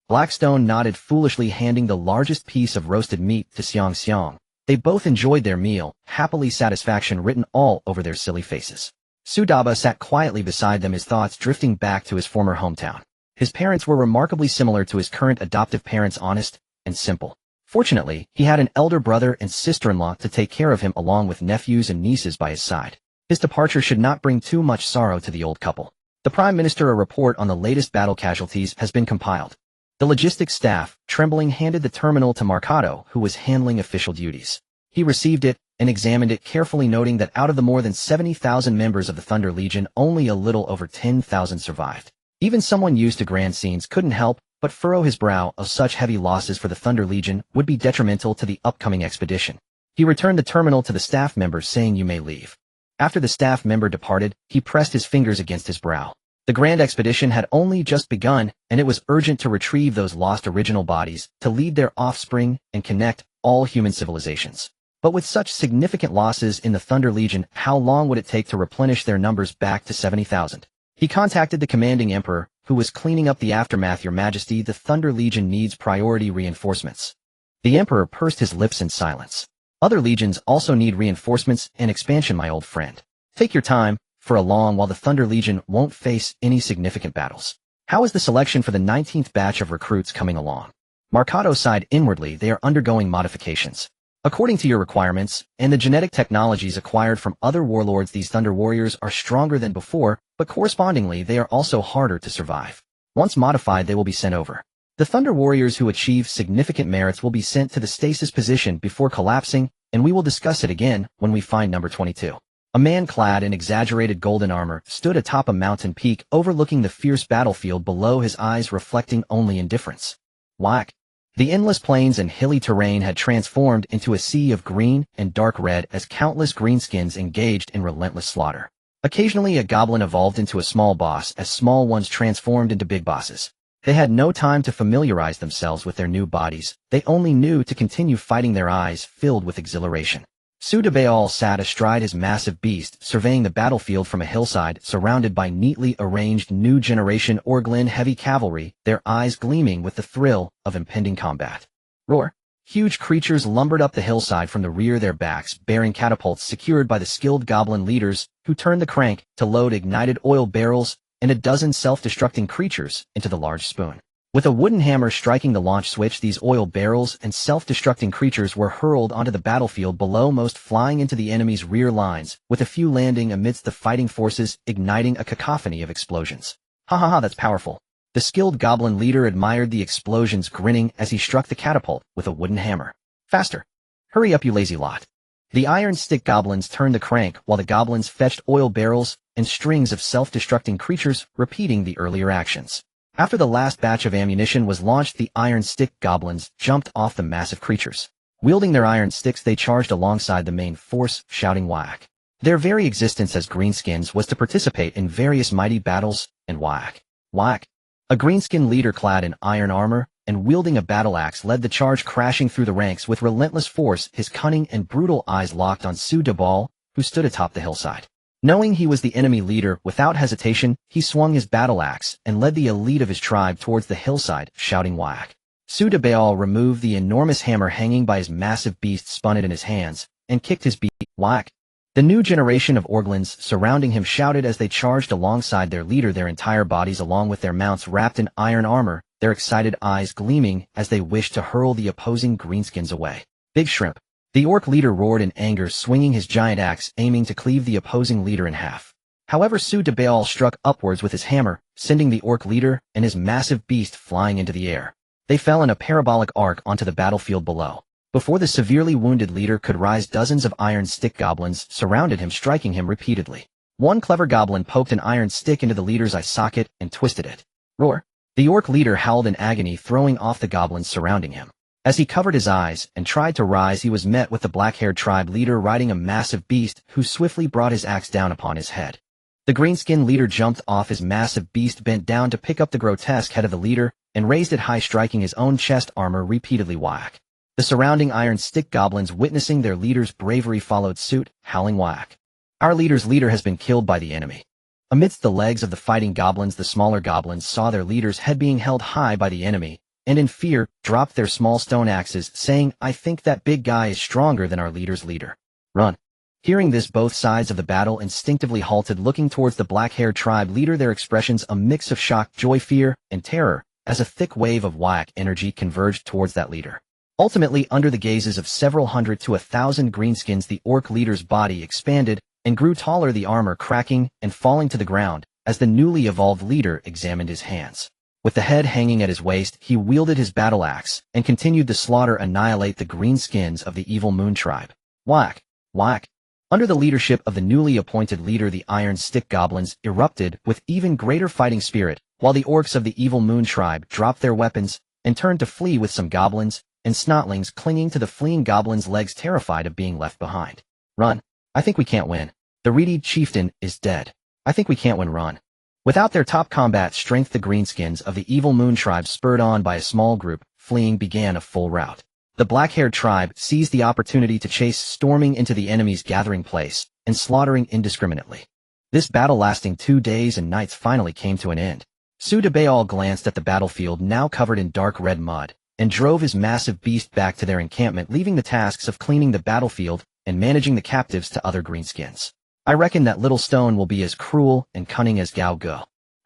Blackstone nodded foolishly, handing the largest piece of roasted meat to Xiang Xiang. They both enjoyed their meal, happily, satisfaction written all over their silly faces. Su Daba sat quietly beside them, his thoughts drifting back to his former hometown. His parents were remarkably similar to his current adoptive parents, honest and simple. Fortunately, he had an elder brother and sister-in-law to take care of him, along with nephews and nieces by his side. His departure should not bring too much sorrow to the old couple. The Prime Minister, a report on the latest battle casualties has been compiled. The logistics staff, trembling, handed the terminal to Marcato, who was handling official duties. He received it and examined it carefully, noting that out of the more than 70,000 members of the Thunder Legion, only a little over 10,000 survived. Even someone used to grand scenes couldn't help but furrow his brow. Of such heavy losses for the Thunder Legion would be detrimental to the upcoming expedition. He returned the terminal to the staff members, saying, "You may leave." After the staff member departed, he pressed his fingers against his brow. The grand expedition had only just begun, and it was urgent to retrieve those lost original bodies, to lead their offspring and connect all human civilizations. But with such significant losses in the Thunder Legion, how long would it take to replenish their numbers back to 70,000? He contacted the commanding emperor, who was cleaning up the aftermath. "Your Majesty, the Thunder Legion needs priority reinforcements." The emperor pursed his lips in silence. "Other legions also need reinforcements and expansion, my old friend. Take your time. For a long while the Thunder Legion won't face any significant battles. How is the selection for the 19th batch of recruits coming along?" Marcato sighed inwardly. "They are undergoing modifications. According to your requirements and the genetic technologies acquired from other warlords, these Thunder Warriors are stronger than before, but correspondingly they are also harder to survive. Once modified, they will be sent over. The Thunder Warriors who achieve significant merits will be sent to the stasis position before collapsing, and we will discuss it again when we find number 22. A man clad in exaggerated golden armor stood atop a mountain peak overlooking the fierce battlefield below, his eyes reflecting only indifference. Whack! The endless plains and hilly terrain had transformed into a sea of green and dark red as countless greenskins engaged in relentless slaughter. Occasionally a goblin evolved into a small boss as small ones transformed into big bosses. They had no time to familiarize themselves with their new bodies. They only knew to continue fighting, their eyes filled with exhilaration. Su Debaol sat astride his massive beast, surveying the battlefield from a hillside, surrounded by neatly arranged new-generation Orglin heavy cavalry, their eyes gleaming with the thrill of impending combat. Roar! Huge creatures lumbered up the hillside from the rear, their backs bearing catapults secured by the skilled goblin leaders, who turned the crank to load ignited oil barrels and a dozen self-destructing creatures into the large spoon. With a wooden hammer striking the launch switch, these oil barrels and self-destructing creatures were hurled onto the battlefield below, most flying into the enemy's rear lines, with a few landing amidst the fighting forces, igniting a cacophony of explosions. Ha ha ha, that's powerful. The skilled goblin leader admired the explosions, grinning as he struck the catapult with a wooden hammer. Faster! Hurry up, you lazy lot. The iron stick goblins turned the crank while the goblins fetched oil barrels and strings of self-destructing creatures, repeating the earlier actions. After the last batch of ammunition was launched, the iron stick goblins jumped off the massive creatures. Wielding their iron sticks, they charged alongside the main force, shouting whack. Their very existence as greenskins was to participate in various mighty battles, and whack. Whack. A greenskin leader clad in iron armor and wielding a battle axe led the charge, crashing through the ranks with relentless force, his cunning and brutal eyes locked on Su Debaol, who stood atop the hillside. Knowing he was the enemy leader, without hesitation, he swung his battle axe and led the elite of his tribe towards the hillside, shouting whack. Su Debaol removed the enormous hammer hanging by his massive beast, spun it in his hands, and kicked his beak, whack. The new generation of Orglins surrounding him shouted as they charged alongside their leader, their entire bodies along with their mounts wrapped in iron armor, their excited eyes gleaming as they wished to hurl the opposing greenskins away. Big shrimp. The orc leader roared in anger, swinging his giant axe, aiming to cleave the opposing leader in half. However, Su Debaol struck upwards with his hammer, sending the orc leader and his massive beast flying into the air. They fell in a parabolic arc onto the battlefield below. Before the severely wounded leader could rise, dozens of iron stick goblins surrounded him, striking him repeatedly. One clever goblin poked an iron stick into the leader's eye socket and twisted it. Roar! The orc leader howled in agony, throwing off the goblins surrounding him. As he covered his eyes and tried to rise, he was met with the black-haired tribe leader riding a massive beast, who swiftly brought his axe down upon his head. The greenskin leader jumped off his massive beast, bent down to pick up the grotesque head of the leader, and raised it high, striking his own chest armor repeatedly, whack. The surrounding iron stick goblins, witnessing their leader's bravery, followed suit, howling whack. Our leader's leader has been killed by the enemy. Amidst the legs of the fighting goblins, the smaller goblins saw their leader's head being held high by the enemy, and in fear, dropped their small stone axes, saying, "I think that big guy is stronger than our leader's leader. Run." Hearing this, both sides of the battle instinctively halted, looking towards the black-haired tribe leader, their expressions a mix of shock, joy, fear, and terror, as a thick wave of whack energy converged towards that leader. Ultimately, under the gazes of several hundred to 1,000 greenskins, the orc leader's body expanded and grew taller, the armor cracking and falling to the ground, as the newly evolved leader examined his hands. With the head hanging at his waist, he wielded his battle axe and continued to slaughter, annihilate the greenskins of the evil moon tribe. Whack! Whack! Under the leadership of the newly appointed leader, the iron stick goblins erupted with even greater fighting spirit, while the orcs of the evil moon tribe dropped their weapons and turned to flee, with some goblins and snotlings clinging to the fleeing goblins' legs, terrified of being left behind. Run! I think we can't win. The reedy chieftain is dead. I think we can't win. Run! Without their top combat strength, the greenskins of the evil moon tribe, spurred on by a small group, fleeing, began a full rout. The black-haired tribe seized the opportunity to chase, storming into the enemy's gathering place and slaughtering indiscriminately. This battle, lasting 2 days and nights, finally came to an end. Su Debaol glanced at the battlefield, now covered in dark red mud, and drove his massive beast back to their encampment, leaving the tasks of cleaning the battlefield and managing the captives to other greenskins. I reckon that little stone will be as cruel and cunning as Gao Gu.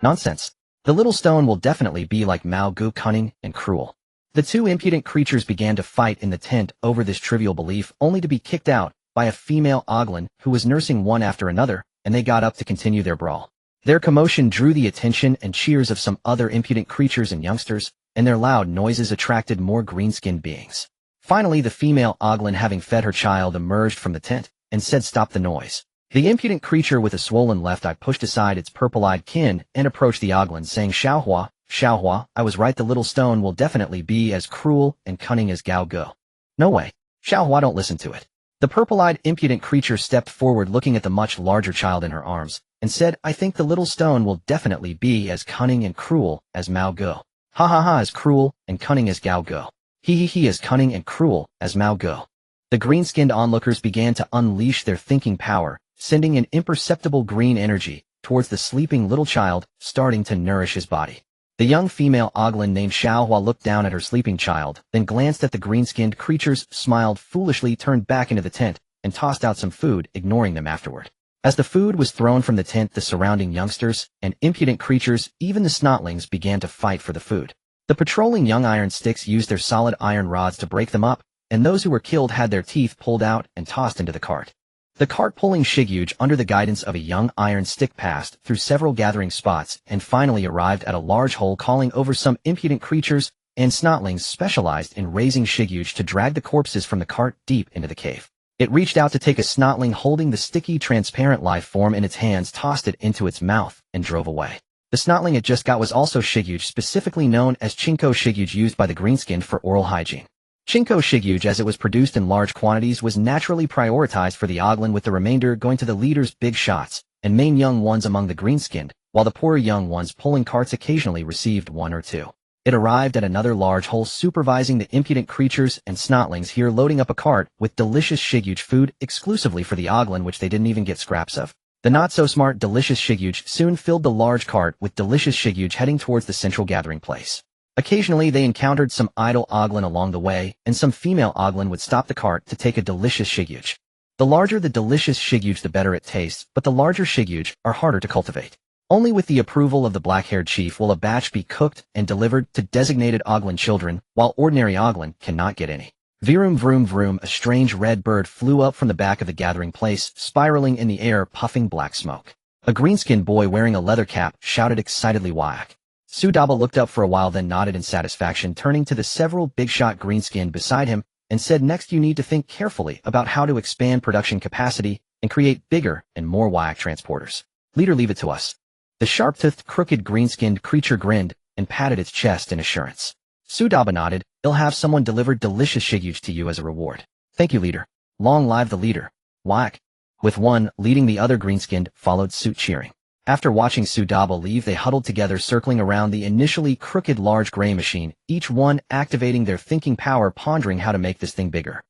Nonsense. The little stone will definitely be like Mao Gu, cunning and cruel. The two impudent creatures began to fight in the tent over this trivial belief, only to be kicked out by a female Oglin who was nursing one after another, and they got up to continue their brawl. Their commotion drew the attention and cheers of some other impudent creatures and youngsters, and their loud noises attracted more green-skinned beings. Finally, the female Oglin, having fed her child, emerged from the tent and said, "Stop the noise." The impudent creature with a swollen left eye pushed aside its purple-eyed kin and approached the Oglin, saying, "Xiaohua, Xiaohua, I was right, the little stone will definitely be as cruel and cunning as Gao Gu." "No way. Xiaohua, don't listen to it." The purple-eyed impudent creature stepped forward, looking at the much larger child in her arms, and said, "I think the little stone will definitely be as cunning and cruel as Mao Gu." Ha ha ha, as cruel and cunning as Gao Go. He as cunning and cruel as Mao Go. The green-skinned onlookers began to unleash their thinking power, sending an imperceptible green energy towards the sleeping little child, starting to nourish his body. The young female Oglin named Xiaohua looked down at her sleeping child, then glanced at the green-skinned creatures, smiled foolishly, turned back into the tent, and tossed out some food, ignoring them afterward. As the food was thrown from the tent, the surrounding youngsters and impudent creatures, even the snotlings, began to fight for the food. The patrolling young iron sticks used their solid iron rods to break them up, and those who were killed had their teeth pulled out and tossed into the cart. The cart-pulling Shiguj, under the guidance of a young iron stick, passed through several gathering spots and finally arrived at a large hole, calling over some impudent creatures and snotlings specialized in raising Shiguj to drag the corpses from the cart deep into the cave. It reached out to take a snotling holding the sticky, transparent life form in its hands, tossed it into its mouth, and drove away. The snotling it just got was also Shiguj, specifically known as Chinko Shiguj, used by the greenskinned for oral hygiene. Chinko Shiguj, as it was produced in large quantities, was naturally prioritized for the Oglin, with the remainder going to the leader's big shots and main young ones among the greenskinned, while the poorer young ones pulling carts occasionally received one or two. It arrived at another large hole, supervising the impudent creatures and snotlings here, loading up a cart with delicious Shiguj food exclusively for the Oglin, which they didn't even get scraps of. The not-so-smart delicious Shiguj soon filled the large cart with delicious Shiguj, heading towards the central gathering place. Occasionally they encountered some idle Oglin along the way, and some female Oglin would stop the cart to take a delicious Shiguj. The larger the delicious Shiguj, the better it tastes, but the larger Shiguj are harder to cultivate. Only with the approval of the black-haired chief will a batch be cooked and delivered to designated Oglin children, while ordinary Oglin cannot get any. Vroom vroom vroom, a strange red bird flew up from the back of the gathering place, spiraling in the air, puffing black smoke. A green-skinned boy wearing a leather cap shouted excitedly, "Whack." Sudaba looked up for a while, then nodded in satisfaction, turning to the several big-shot green-skinned beside him, and said, "Next you need to think carefully about how to expand production capacity and create bigger and more Whack transporters. Leader, leave it to us." The sharp-toothed, crooked green-skinned creature grinned and patted its chest in assurance. Sudaba nodded. "I'll have someone deliver delicious Shiguj to you as a reward." "Thank you, leader." "Long live the leader." Whack. With one leading, the other green-skinned followed suit, cheering. After watching Sudaba leave, they huddled together, circling around the initially crooked large gray machine, each one activating their thinking power, pondering how to make this thing bigger.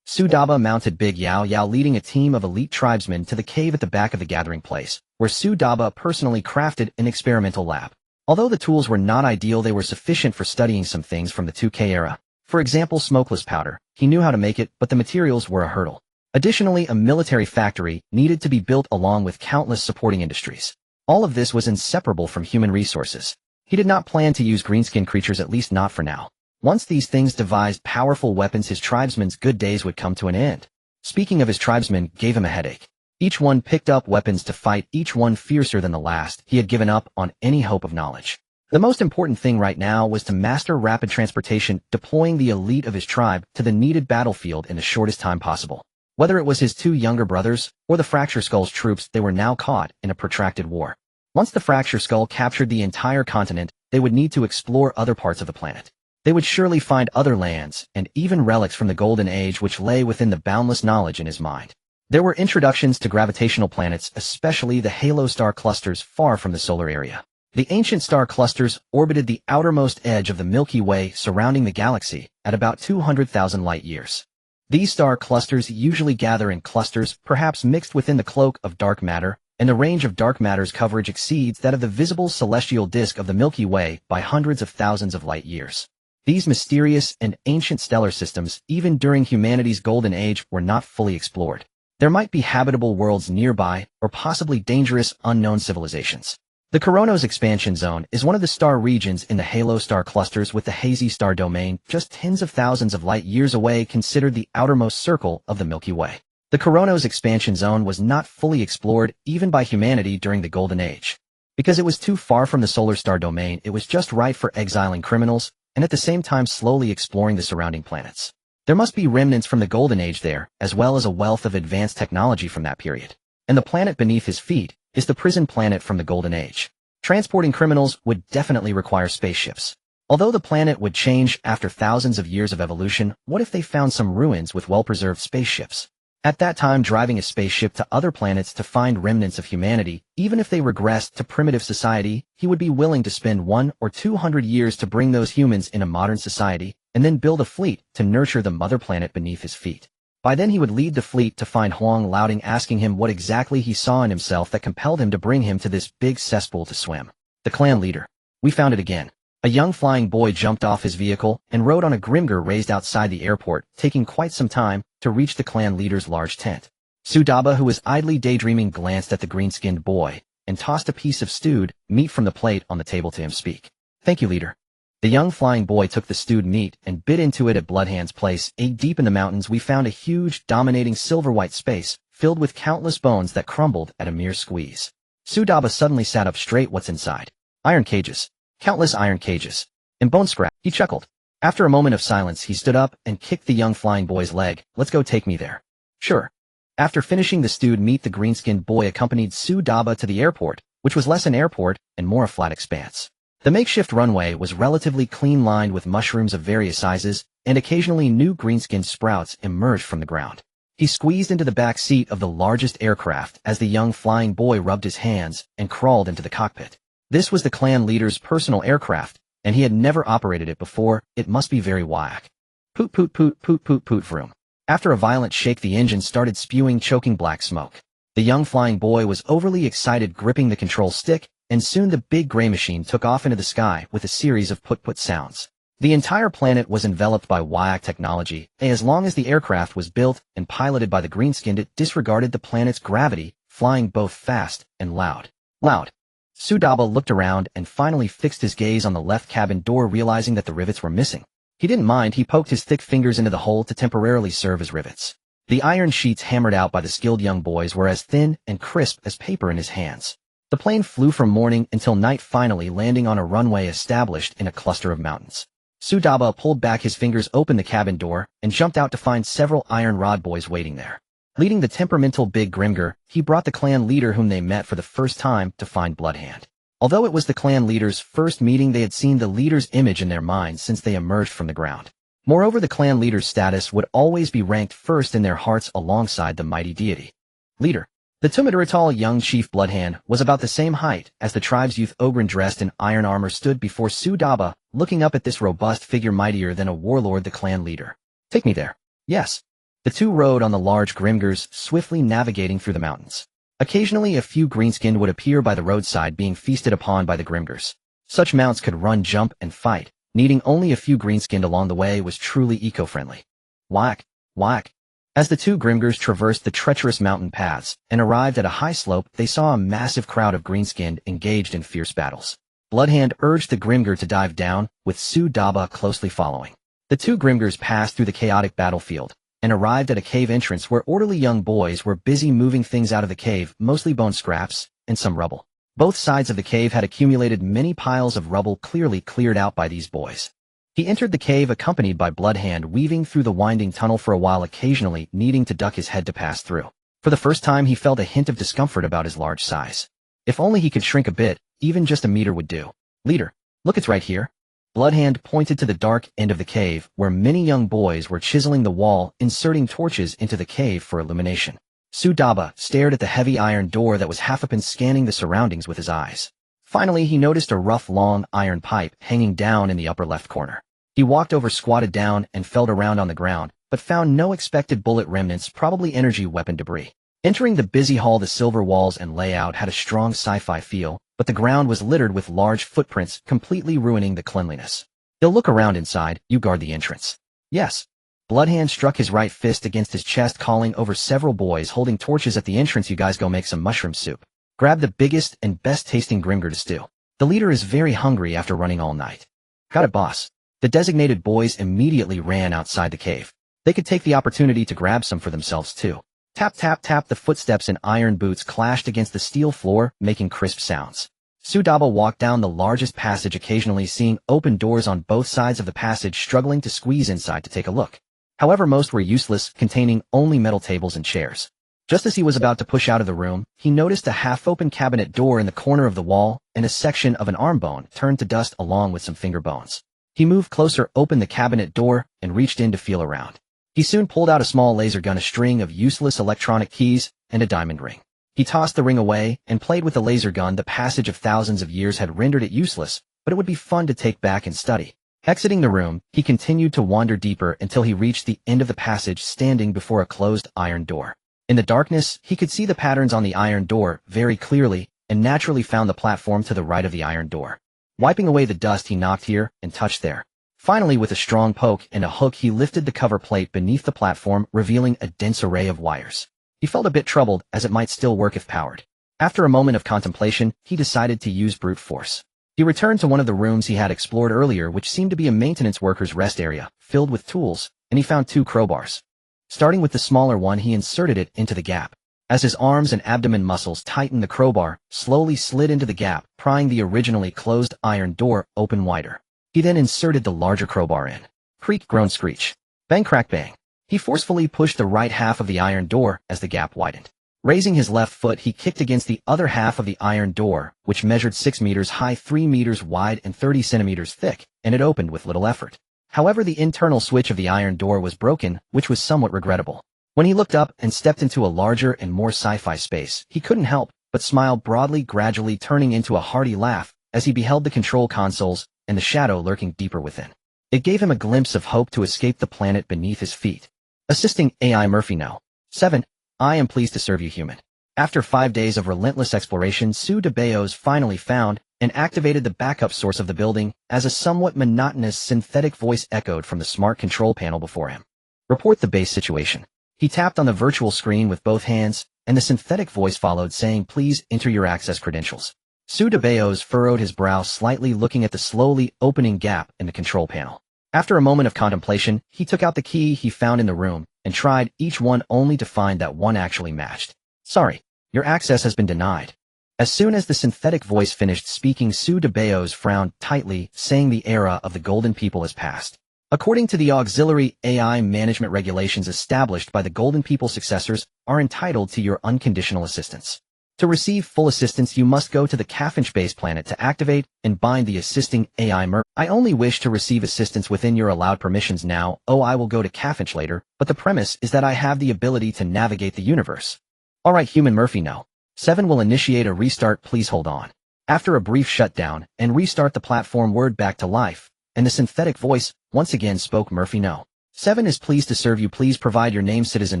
Sudaba mounted Big Yao Yao, leading a team of elite tribesmen to the cave at the back of the gathering place, where Sudaba personally crafted an experimental lab. Although the tools were not ideal, they were sufficient for studying some things from the 2K era. For example, smokeless powder. He knew how to make it, but the materials were a hurdle. Additionally, a military factory needed to be built along with countless supporting industries. All of this was inseparable from human resources. He did not plan to use greenskin creatures, at least not for now. Once these things devised powerful weapons, his tribesmen's good days would come to an end. Speaking of his tribesmen, gave him a headache. Each one picked up weapons to fight, each one fiercer than the last. He had given up on any hope of knowledge. The most important thing right now was to master rapid transportation, deploying the elite of his tribe to the needed battlefield in the shortest time possible. Whether it was his two younger brothers or the Fracture Skull's troops, they were now caught in a protracted war. Once the Fracture Skull captured the entire continent, they would need to explore other parts of the planet. They would surely find other lands and even relics from the Golden Age which lay within the boundless knowledge in his mind. There were introductions to gravitational planets, especially the halo star clusters far from the solar area. The ancient star clusters orbited the outermost edge of the Milky Way, surrounding the galaxy at about 200,000 light-years. These star clusters usually gather in clusters, perhaps mixed within the cloak of dark matter, and the range of dark matter's coverage exceeds that of the visible celestial disk of the Milky Way by hundreds of thousands of light-years. These mysterious and ancient stellar systems, even during humanity's golden age, were not fully explored. There might be habitable worlds nearby, or possibly dangerous, unknown civilizations. The Coronos expansion zone is one of the star regions in the halo star clusters, with the hazy star domain just tens of thousands of light-years away, considered the outermost circle of the Milky Way. The Coronos expansion zone was not fully explored even by humanity during the Golden Age. Because it was too far from the solar star domain, it was just right for exiling criminals, and at the same time slowly exploring the surrounding planets. There must be remnants from the Golden Age there, as well as a wealth of advanced technology from that period. And the planet beneath his feet is the prison planet from the Golden Age. Transporting criminals would definitely require spaceships. Although the planet would change after thousands of years of evolution, what if they found some ruins with well-preserved spaceships? At that time, driving a spaceship to other planets to find remnants of humanity, even if they regressed to primitive society, he would be willing to spend 100 or 200 years to bring those humans in a modern society, and then build a fleet to nurture the mother planet beneath his feet. By then he would lead the fleet to find Huang Lao Deng, asking him what exactly he saw in himself that compelled him to bring him to this big cesspool to swim. The clan leader. We found it again. A young flying boy jumped off his vehicle and rode on a grimger raised outside the airport, taking quite some time to reach the clan leader's large tent. Sudaba, who was idly daydreaming, glanced at the green-skinned boy and tossed a piece of stewed meat from the plate on the table to him. Speak. Thank you, leader. The young flying boy took the stewed meat and bit into it. At Bloodhand's place, deep in the mountains, we found a huge, dominating silver-white space filled with countless bones that crumbled at a mere squeeze. Sudaba suddenly sat up straight. What's inside? Iron cages. Countless iron cages. And bone scrap. He chuckled. After a moment of silence, he stood up and kicked the young flying boy's leg. Let's go, take me there. Sure. After finishing the stewed meat, the green-skinned boy accompanied Sudaba to the airport, which was less an airport and more a flat expanse. The makeshift runway was relatively clean, lined with mushrooms of various sizes, and occasionally new green-skinned sprouts emerged from the ground. He squeezed into the back seat of the largest aircraft as the young flying boy rubbed his hands and crawled into the cockpit. This was the clan leader's personal aircraft, and he had never operated it before. It must be very whack. Poot poot poot poot poot poot vroom. After a violent shake, the engine started spewing choking black smoke. The young flying boy was overly excited, gripping the control stick, and soon the big gray machine took off into the sky with a series of put-put sounds. The entire planet was enveloped by WIAC technology, and as long as the aircraft was built and piloted by the green-skinned, it disregarded the planet's gravity, flying both fast and loud. Loud. Sudaba looked around and finally fixed his gaze on the left cabin door, realizing that the rivets were missing. He didn't mind. He poked his thick fingers into the hole to temporarily serve as rivets. The iron sheets hammered out by the skilled young boys were as thin and crisp as paper in his hands. The plane flew from morning until night, finally landing on a runway established in a cluster of mountains. Sudaba pulled back his fingers, opened the cabin door, and jumped out to find several iron rod boys waiting there. Leading the temperamental big Grimger, he brought the clan leader, whom they met for the first time, to find Bloodhand. Although it was the clan leader's first meeting, they had seen the leader's image in their minds since they emerged from the ground. Moreover, the clan leader's status would always be ranked first in their hearts alongside the mighty deity. Leader. The Tumidurital young chief Bloodhand was about the same height as the tribe's youth. Ogren, dressed in iron armor, stood before Sudaba, looking up at this robust figure, mightier than a warlord, the clan leader. Take me there. Yes. The two rode on the large Grimgers, swiftly navigating through the mountains. Occasionally a few greenskinned would appear by the roadside, being feasted upon by the Grimgers. Such mounts could run, jump, and fight. Needing only a few greenskinned along the way was truly eco-friendly. Whack, whack. As the two Grimgers traversed the treacherous mountain paths and arrived at a high slope, they saw a massive crowd of greenskinned engaged in fierce battles. Bloodhand urged the Grimger to dive down, with Sudaba closely following. The two Grimgers passed through the chaotic battlefield and arrived at a cave entrance where orderly young boys were busy moving things out of the cave, mostly bone scraps and some rubble. Both sides of the cave had accumulated many piles of rubble, clearly cleared out by these boys. He entered the cave accompanied by Bloodhand, weaving through the winding tunnel for a while, occasionally needing to duck his head to pass through. For the first time, he felt a hint of discomfort about his large size. If only he could shrink a bit, even just a meter would do. Leader, look, it's right here. Bloodhand pointed to the dark end of the cave, where many young boys were chiseling the wall, inserting torches into the cave for illumination. Sudaba stared at the heavy iron door that was half open, scanning the surroundings with his eyes. Finally, he noticed a rough, long iron pipe hanging down in the upper left corner. He walked over, squatted down, and felt around on the ground, but found no expected bullet remnants, probably energy weapon debris. Entering the busy hall, the silver walls and layout had a strong sci-fi feel, but the ground was littered with large footprints, completely ruining the cleanliness. He'll look around inside. You guard the entrance. Yes. Bloodhand struck his right fist against his chest, calling over several boys holding torches at the entrance. You guys go make some mushroom soup. Grab the biggest and best-tasting Grimger to stew. The leader is very hungry after running all night. Got it, boss. The designated boys immediately ran outside the cave. They could take the opportunity to grab some for themselves too. Tap, tap, tap. The footsteps in iron boots clashed against the steel floor, making crisp sounds. Sudaba walked down the largest passage, occasionally seeing open doors on both sides of the passage, struggling to squeeze inside to take a look. However, most were useless, containing only metal tables and chairs. Just as he was about to push out of the room, he noticed a half-open cabinet door in the corner of the wall, and a section of an arm bone turned to dust along with some finger bones. He moved closer, opened the cabinet door, and reached in to feel around. He soon pulled out a small laser gun, a string of useless electronic keys, and a diamond ring. He tossed the ring away and played with the laser gun. The passage of thousands of years had rendered it useless, but it would be fun to take back and study. Exiting the room, he continued to wander deeper until he reached the end of the passage, standing before a closed iron door. In the darkness, he could see the patterns on the iron door very clearly and naturally found the platform to the right of the iron door. Wiping away the dust, he knocked here and touched there. Finally, with a strong poke and a hook, he lifted the cover plate beneath the platform, revealing a dense array of wires. He felt a bit troubled, as it might still work if powered. After a moment of contemplation, he decided to use brute force. He returned to one of the rooms he had explored earlier, which seemed to be a maintenance worker's rest area, filled with tools, and he found 2 crowbars. Starting with the smaller one, he inserted it into the gap. As his arms and abdomen muscles tightened, the crowbar slowly slid into the gap, prying the originally closed iron door open wider. He then inserted the larger crowbar in. Creak, groan, screech. Bang, crack, bang. He forcefully pushed the right half of the iron door as the gap widened. Raising his left foot, he kicked against the other half of the iron door, which measured 6 meters high, 3 meters wide, and 30 centimeters thick, and it opened with little effort. However, the internal switch of the iron door was broken, which was somewhat regrettable. When he looked up and stepped into a larger and more sci-fi space, he couldn't help but smile broadly, gradually turning into a hearty laugh as he beheld the control consoles and the shadow lurking deeper within. It gave him a glimpse of hope to escape the planet beneath his feet. Assisting AI Murphy No. 7. I am pleased to serve you, human. After 5 days of relentless exploration, Sue DeBeos finally found and activated the backup source of the building as a somewhat monotonous synthetic voice echoed from the smart control panel before him. Report the base situation. He tapped on the virtual screen with both hands, and the synthetic voice followed, saying, please enter your access credentials. Sue DeBeos furrowed his brow slightly, looking at the slowly opening gap in the control panel. After a moment of contemplation, he took out the key he found in the room and tried each one, only to find that one actually matched. Sorry, your access has been denied. As soon as the synthetic voice finished speaking, Sue DeBeos frowned tightly, saying the era of the Golden People has passed. According to the auxiliary AI management regulations established by the Golden People, successors are entitled to your unconditional assistance. To receive full assistance, you must go to the Cafinch base planet to activate and bind the assisting AI Mer. I only wish to receive assistance within your allowed permissions now. Oh, I will go to Cafinch later, but the premise is that I have the ability to navigate the universe. Alright, human Murphy No. 7 will initiate a restart, please hold on. After a brief shutdown and restart, the platform whirred back to life, and the synthetic voice once again spoke. Murphy No. 7 is pleased to serve you. Please provide your name, citizen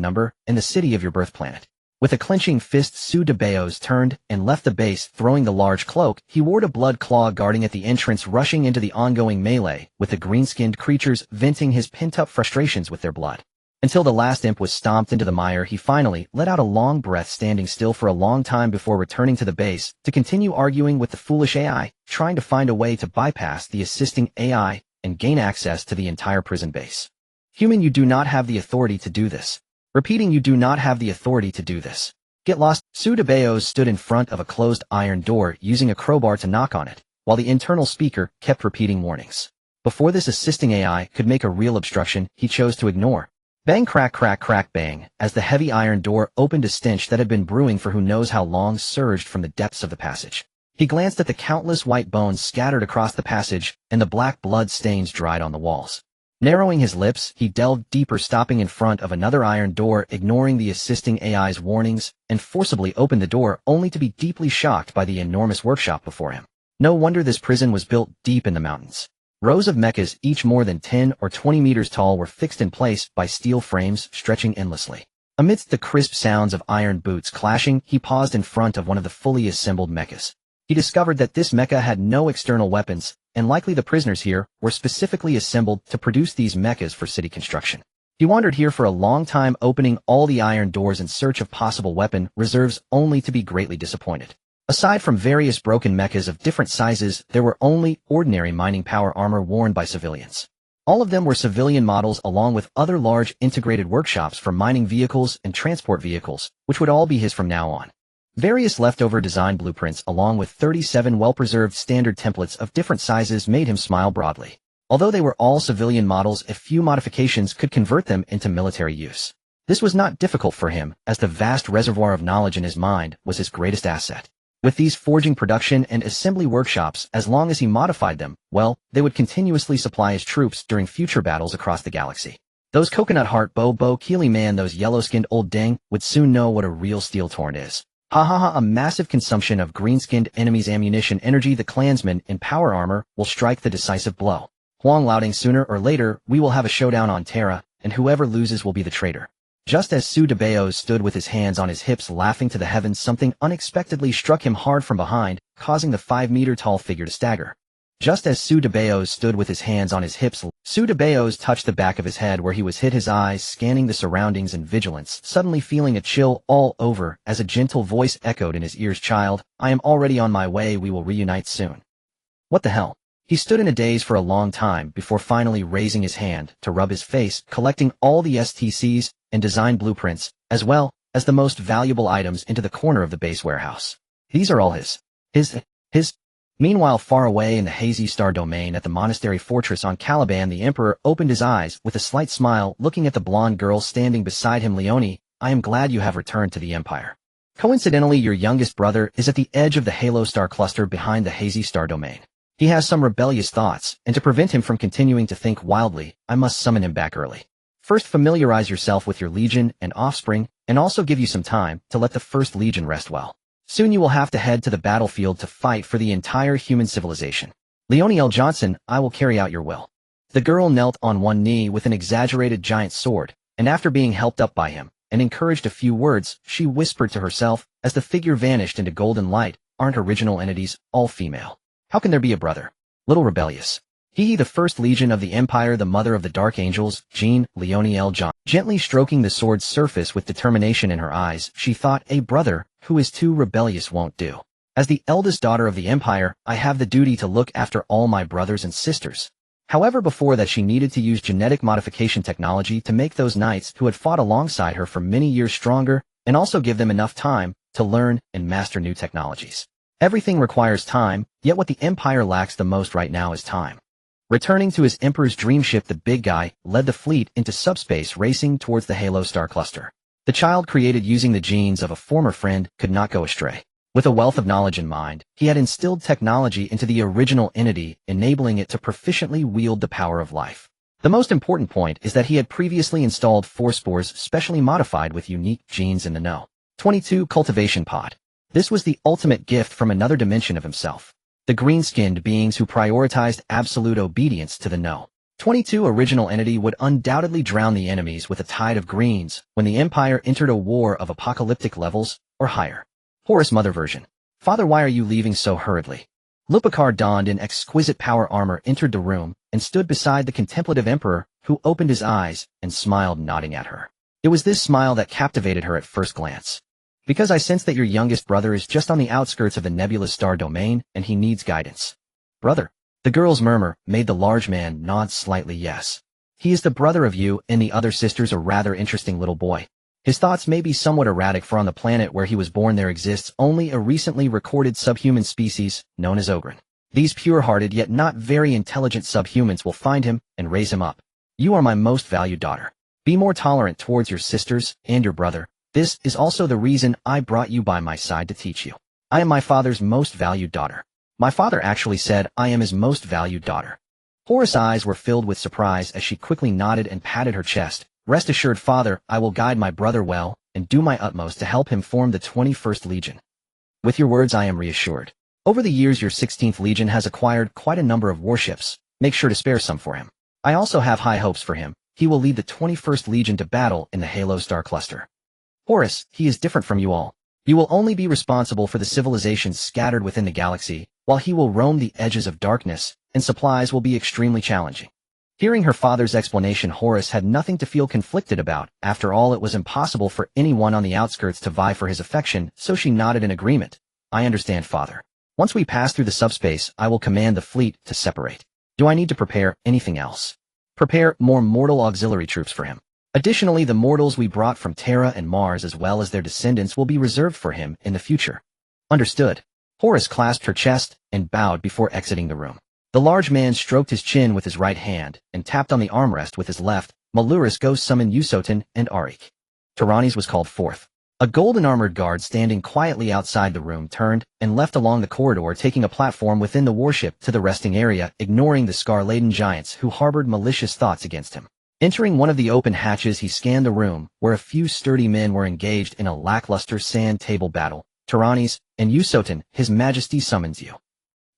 number, and the city of your birth planet. With a clenching fist, Sue DeBeos turned and left the base, throwing the large cloak he wore to Blood Claw guarding at the entrance, rushing into the ongoing melee with the green-skinned creatures, venting his pent-up frustrations with their blood. Until the last imp was stomped into the mire, he finally let out a long breath, standing still for a long time before returning to the base to continue arguing with the foolish AI, trying to find a way to bypass the assisting AI and gain access to the entire prison base. Human, you do not have the authority to do this. Repeating, you do not have the authority to do this. Get lost. Sue DeBeos stood in front of a closed iron door, using a crowbar to knock on it, while the internal speaker kept repeating warnings. Before this assisting AI could make a real obstruction, he chose to ignore. Bang, crack, crack, crack, bang, as the heavy iron door opened. A stench that had been brewing for who knows how long surged from the depths of the passage. He glanced at the countless white bones scattered across the passage, and the black blood stains dried on the walls. Narrowing his lips, he delved deeper, stopping in front of another iron door, ignoring the assisting AI's warnings, and forcibly opened the door, only to be deeply shocked by the enormous workshop before him. No wonder this prison was built deep in the mountains. Rows of mechas, each more than 10 or 20 meters tall, were fixed in place by steel frames stretching endlessly. Amidst the crisp sounds of iron boots clashing, he paused in front of one of the fully assembled mechas. He discovered that this mecha had no external weapons, and likely the prisoners here were specifically assembled to produce these mechas for city construction. He wandered here for a long time, opening all the iron doors in search of possible weapon reserves, only to be greatly disappointed. Aside from various broken mechas of different sizes, there were only ordinary mining power armor worn by civilians. All of them were civilian models, along with other large integrated workshops for mining vehicles and transport vehicles, which would all be his from now on. Various leftover design blueprints, along with 37 well-preserved standard templates of different sizes, made him smile broadly. Although they were all civilian models, a few modifications could convert them into military use. This was not difficult for him, as the vast reservoir of knowledge in his mind was his greatest asset. With these forging, production, and assembly workshops, as long as he modified them, well, they would continuously supply his troops during future battles across the galaxy. Those coconut heart Bo Keely man, those yellow-skinned old Deng, would soon know what a real steel torrent is. Ha ha ha, a massive consumption of green-skinned enemies' ammunition energy. The clansmen in power armor will strike the decisive blow. Huang Lao Deng, sooner or later, we will have a showdown on Terra, and whoever loses will be the traitor. Just as Su de Beos stood with his hands on his hips laughing to the heavens, something unexpectedly struck him hard from behind, causing the 5-meter-tall figure to stagger. Just as Su de Beos stood with his hands on his hips, Su de Beos touched the back of his head where he was hit, his eyes scanning the surroundings in vigilance, suddenly feeling a chill all over as a gentle voice echoed in his ears, "Child, I am already on my way, we will reunite soon." What the hell? He stood in a daze for a long time before finally raising his hand to rub his face, collecting all the STCs and design blueprints, as well as the most valuable items into the corner of the base warehouse. These are all his. Meanwhile, far away in the hazy star domain at the monastery fortress on Caliban, the Emperor opened his eyes with a slight smile, looking at the blonde girl standing beside him. "Leonie, I am glad you have returned to the Empire. Coincidentally, your youngest brother is at the edge of the Halo star cluster behind the hazy star domain. He has some rebellious thoughts, and to prevent him from continuing to think wildly, I must summon him back early. First, familiarize yourself with your legion and offspring, and also give you some time to let the first legion rest well. Soon you will have to head to the battlefield to fight for the entire human civilization. Leonie L. Johnson, I will carry out your will." The girl knelt on one knee with an exaggerated giant sword, and after being helped up by him and encouraged a few words, she whispered to herself as the figure vanished into golden light, "Aren't original entities all female? How can there be a brother? Little rebellious. The first legion of the Empire, the mother of the Dark Angels, Jean, Leonie L. John." Gently stroking the sword's surface with determination in her eyes, she thought, "A brother who is too rebellious won't do. As the eldest daughter of the Empire, I have the duty to look after all my brothers and sisters." However, before that she needed to use genetic modification technology to make those knights who had fought alongside her for many years stronger, and also give them enough time to learn and master new technologies. Everything requires time, yet what the Empire lacks the most right now is time. Returning to his Emperor's dream ship, the big guy led the fleet into subspace, racing towards the Halo star cluster. The child, created using the genes of a former friend, could not go astray. With a wealth of knowledge in mind, he had instilled technology into the original entity, enabling it to proficiently wield the power of life. The most important point is that he had previously installed 4 spores specially modified with unique genes in the know. 22 Cultivation Pod. This was the ultimate gift from another dimension of himself. The green-skinned beings who prioritized absolute obedience to the know. 22 original entity would undoubtedly drown the enemies with a tide of greens when the Empire entered a war of apocalyptic levels or higher. Horus Mother version. "Father, why are you leaving so hurriedly?" Lupicar, donned in exquisite power armor, entered the room and stood beside the contemplative Emperor, who opened his eyes and smiled, nodding at her. It was this smile that captivated her at first glance. "Because I sense that your youngest brother is just on the outskirts of the nebulous star domain, and he needs guidance." "Brother?" The girl's murmur made the large man nod slightly. "Yes. He is the brother of you and the other sisters, a rather interesting little boy. His thoughts may be somewhat erratic, for on the planet where he was born there exists only a recently recorded subhuman species known as Ogren. These pure-hearted yet not very intelligent subhumans will find him and raise him up. You are my most valued daughter. Be more tolerant towards your sisters and your brother. This is also the reason I brought you by my side to teach you. I am my father's most valued daughter. My father actually said I am his most valued daughter." Horus' eyes were filled with surprise as she quickly nodded and patted her chest. "Rest assured, father, I will guide my brother well and do my utmost to help him form the 21st Legion." "With your words, I am reassured. Over the years, your 16th Legion has acquired quite a number of warships. Make sure to spare some for him. I also have high hopes for him. He will lead the 21st Legion to battle in the Halo star cluster." "Horus, he is different from you all. You will only be responsible for the civilizations scattered within the galaxy, while he will roam the edges of darkness, and supplies will be extremely challenging." Hearing her father's explanation, Horus had nothing to feel conflicted about. After all, it was impossible for anyone on the outskirts to vie for his affection, so she nodded in agreement. "I understand, father. Once we pass through the subspace, I will command the fleet to separate. Do I need to prepare anything else?" "Prepare more mortal auxiliary troops for him. Additionally, the mortals we brought from Terra and Mars as well as their descendants will be reserved for him in the future." "Understood." Horus clasped her chest and bowed before exiting the room. The large man stroked his chin with his right hand and tapped on the armrest with his left. Maluris, go summon Usotin and Arik. Tyrannis was called forth. A golden-armored guard standing quietly outside the room turned and left along the corridor, taking a platform within the warship to the resting area, ignoring the scar-laden giants who harbored malicious thoughts against him. Entering one of the open hatches, he scanned the room, where a few sturdy men were engaged in a lackluster sand table battle. Tyrannes and Usotin, His Majesty summons you.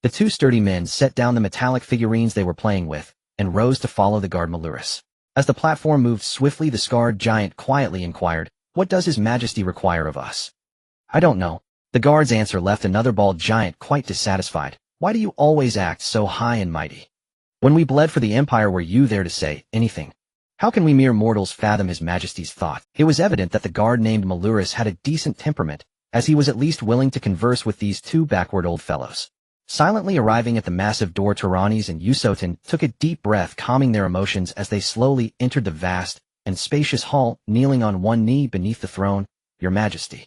The two sturdy men set down the metallic figurines they were playing with, and rose to follow the guard Malurus. As the platform moved swiftly, the scarred giant quietly inquired, "What does His Majesty require of us?" "I don't know." The guard's answer left another bald giant quite dissatisfied. "Why do you always act so high and mighty? When we bled for the Empire, were you there to say anything? How can we mere mortals fathom His Majesty's thought?" It was evident that the guard named Malurus had a decent temperament, as he was at least willing to converse with these two backward old fellows. Silently arriving at the massive door, Tyrannes and Usotin took a deep breath, calming their emotions as they slowly entered the vast and spacious hall, kneeling on one knee beneath the throne. "Your Majesty,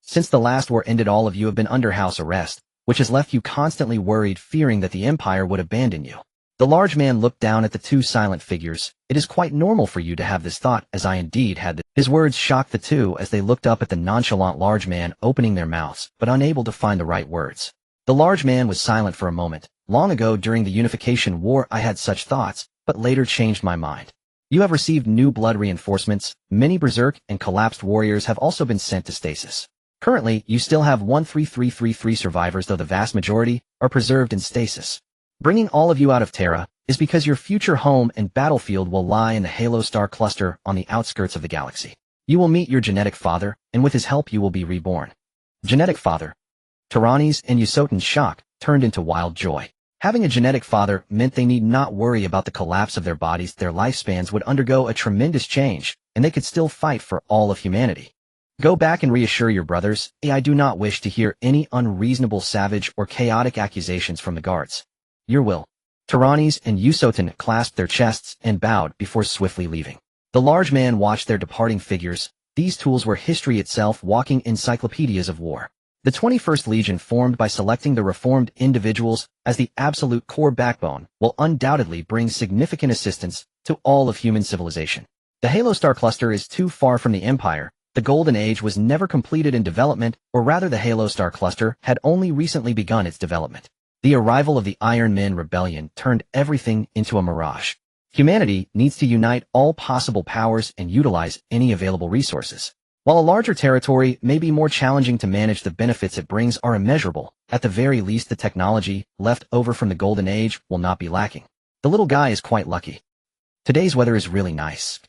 since the last war ended, all of you have been under house arrest, which has left you constantly worried, fearing that the Empire would abandon you." The large man looked down at the two silent figures. "It is quite normal for you to have this thought, as I indeed had this." His words shocked the two as they looked up at the nonchalant large man, opening their mouths, but unable to find the right words. The large man was silent for a moment. "Long ago, during the Unification War, I had such thoughts, but later changed my mind. You have received new blood reinforcements. Many berserk and collapsed warriors have also been sent to stasis. Currently, you still have 13333 survivors, though the vast majority are preserved in stasis. Bringing all of you out of Terra is because your future home and battlefield will lie in the Halo Star cluster on the outskirts of the galaxy. You will meet your genetic father, and with his help you will be reborn." Genetic father? Tyrannes and Usotin's shock turned into wild joy. Having a genetic father meant they need not worry about the collapse of their bodies. Their lifespans would undergo a tremendous change, and they could still fight for all of humanity. "Go back and reassure your brothers. I do not wish to hear any unreasonable, savage, or chaotic accusations from the guards. Your will." Tyrannes and Usotin clasped their chests and bowed before swiftly leaving. The large man watched their departing figures. These tools were history itself, walking encyclopedias of war. The 21st Legion, formed by selecting the reformed individuals as the absolute core backbone, will undoubtedly bring significant assistance to all of human civilization. The Halo Star cluster is too far from the Empire. The Golden Age was never completed in development, or rather the Halo Star cluster had only recently begun its development. The arrival of the Iron Men Rebellion turned everything into a mirage. Humanity needs to unite all possible powers and utilize any available resources. While a larger territory may be more challenging to manage, the benefits it brings are immeasurable. At the very least, the technology left over from the Golden Age will not be lacking. The little guy is quite lucky. Today's weather is really nice.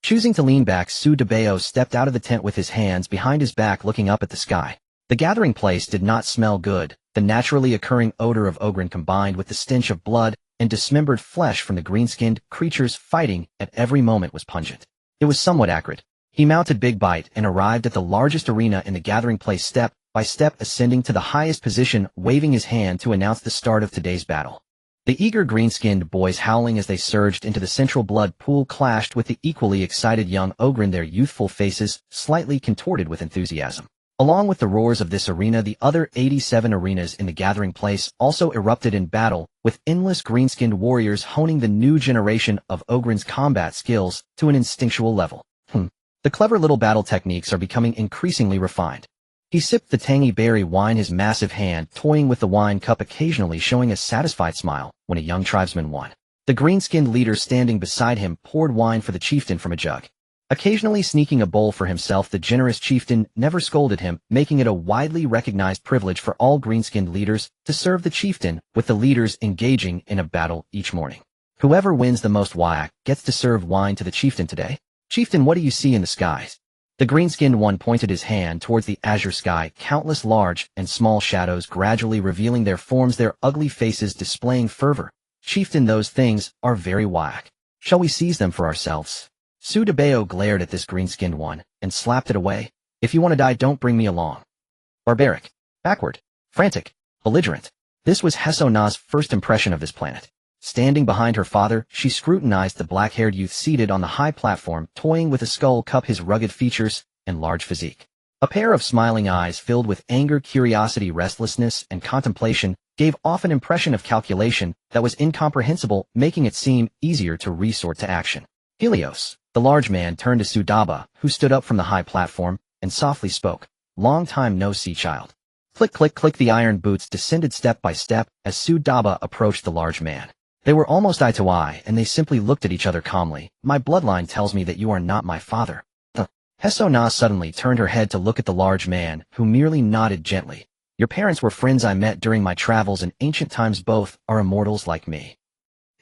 Choosing to lean back, Su Debeo stepped out of the tent with his hands behind his back, looking up at the sky. The gathering place did not smell good. The naturally occurring odor of Oghren, combined with the stench of blood and dismembered flesh from the green-skinned creatures fighting at every moment, was pungent. It was somewhat acrid. He mounted Big Bite and arrived at the largest arena in the gathering place, step by step ascending to the highest position, waving his hand to announce the start of today's battle. The eager green-skinned boys, howling as they surged into the central blood pool, clashed with the equally excited young Oghren, their youthful faces slightly contorted with enthusiasm. Along with the roars of this arena, the other 87 arenas in the gathering place also erupted in battle, with endless green-skinned warriors honing the new generation of Oghren's combat skills to an instinctual level. The clever little battle techniques are becoming increasingly refined. He sipped the tangy berry wine, his massive hand toying with the wine cup, occasionally showing a satisfied smile when a young tribesman won. The green-skinned leader standing beside him poured wine for the chieftain from a jug. Occasionally sneaking a bowl for himself, the generous chieftain never scolded him, making it a widely recognized privilege for all green-skinned leaders to serve the chieftain, with the leaders engaging in a battle each morning. Whoever wins the most wyak gets to serve wine to the chieftain today. "Chieftain, what do you see in the skies?" The green-skinned one pointed his hand towards the azure sky, countless large and small shadows gradually revealing their forms, their ugly faces displaying fervor. "Chieftain, those things are very whack. Shall we seize them for ourselves?" Su Debeo glared at this green-skinned one and slapped it away. "If you want to die, don't bring me along." Barbaric, backward, frantic, belligerent. This was Hesona's first impression of this planet. Standing behind her father, she scrutinized the black-haired youth seated on the high platform, toying with a skull cup, his rugged features and large physique. A pair of smiling eyes filled with anger, curiosity, restlessness, and contemplation gave off an impression of calculation that was incomprehensible, making it seem easier to resort to action. "Helios." The large man turned to Sudaba, who stood up from the high platform, and softly spoke. "Long time no see, child." Click, click, click. The iron boots descended step by step as Sudaba approached the large man. They were almost eye to eye, and they simply looked at each other calmly. My bloodline tells me that you are not my father. Heso Na suddenly turned her head to look at the large man, who merely nodded gently. Your parents were friends I met during my travels in ancient times. Both are immortals like me.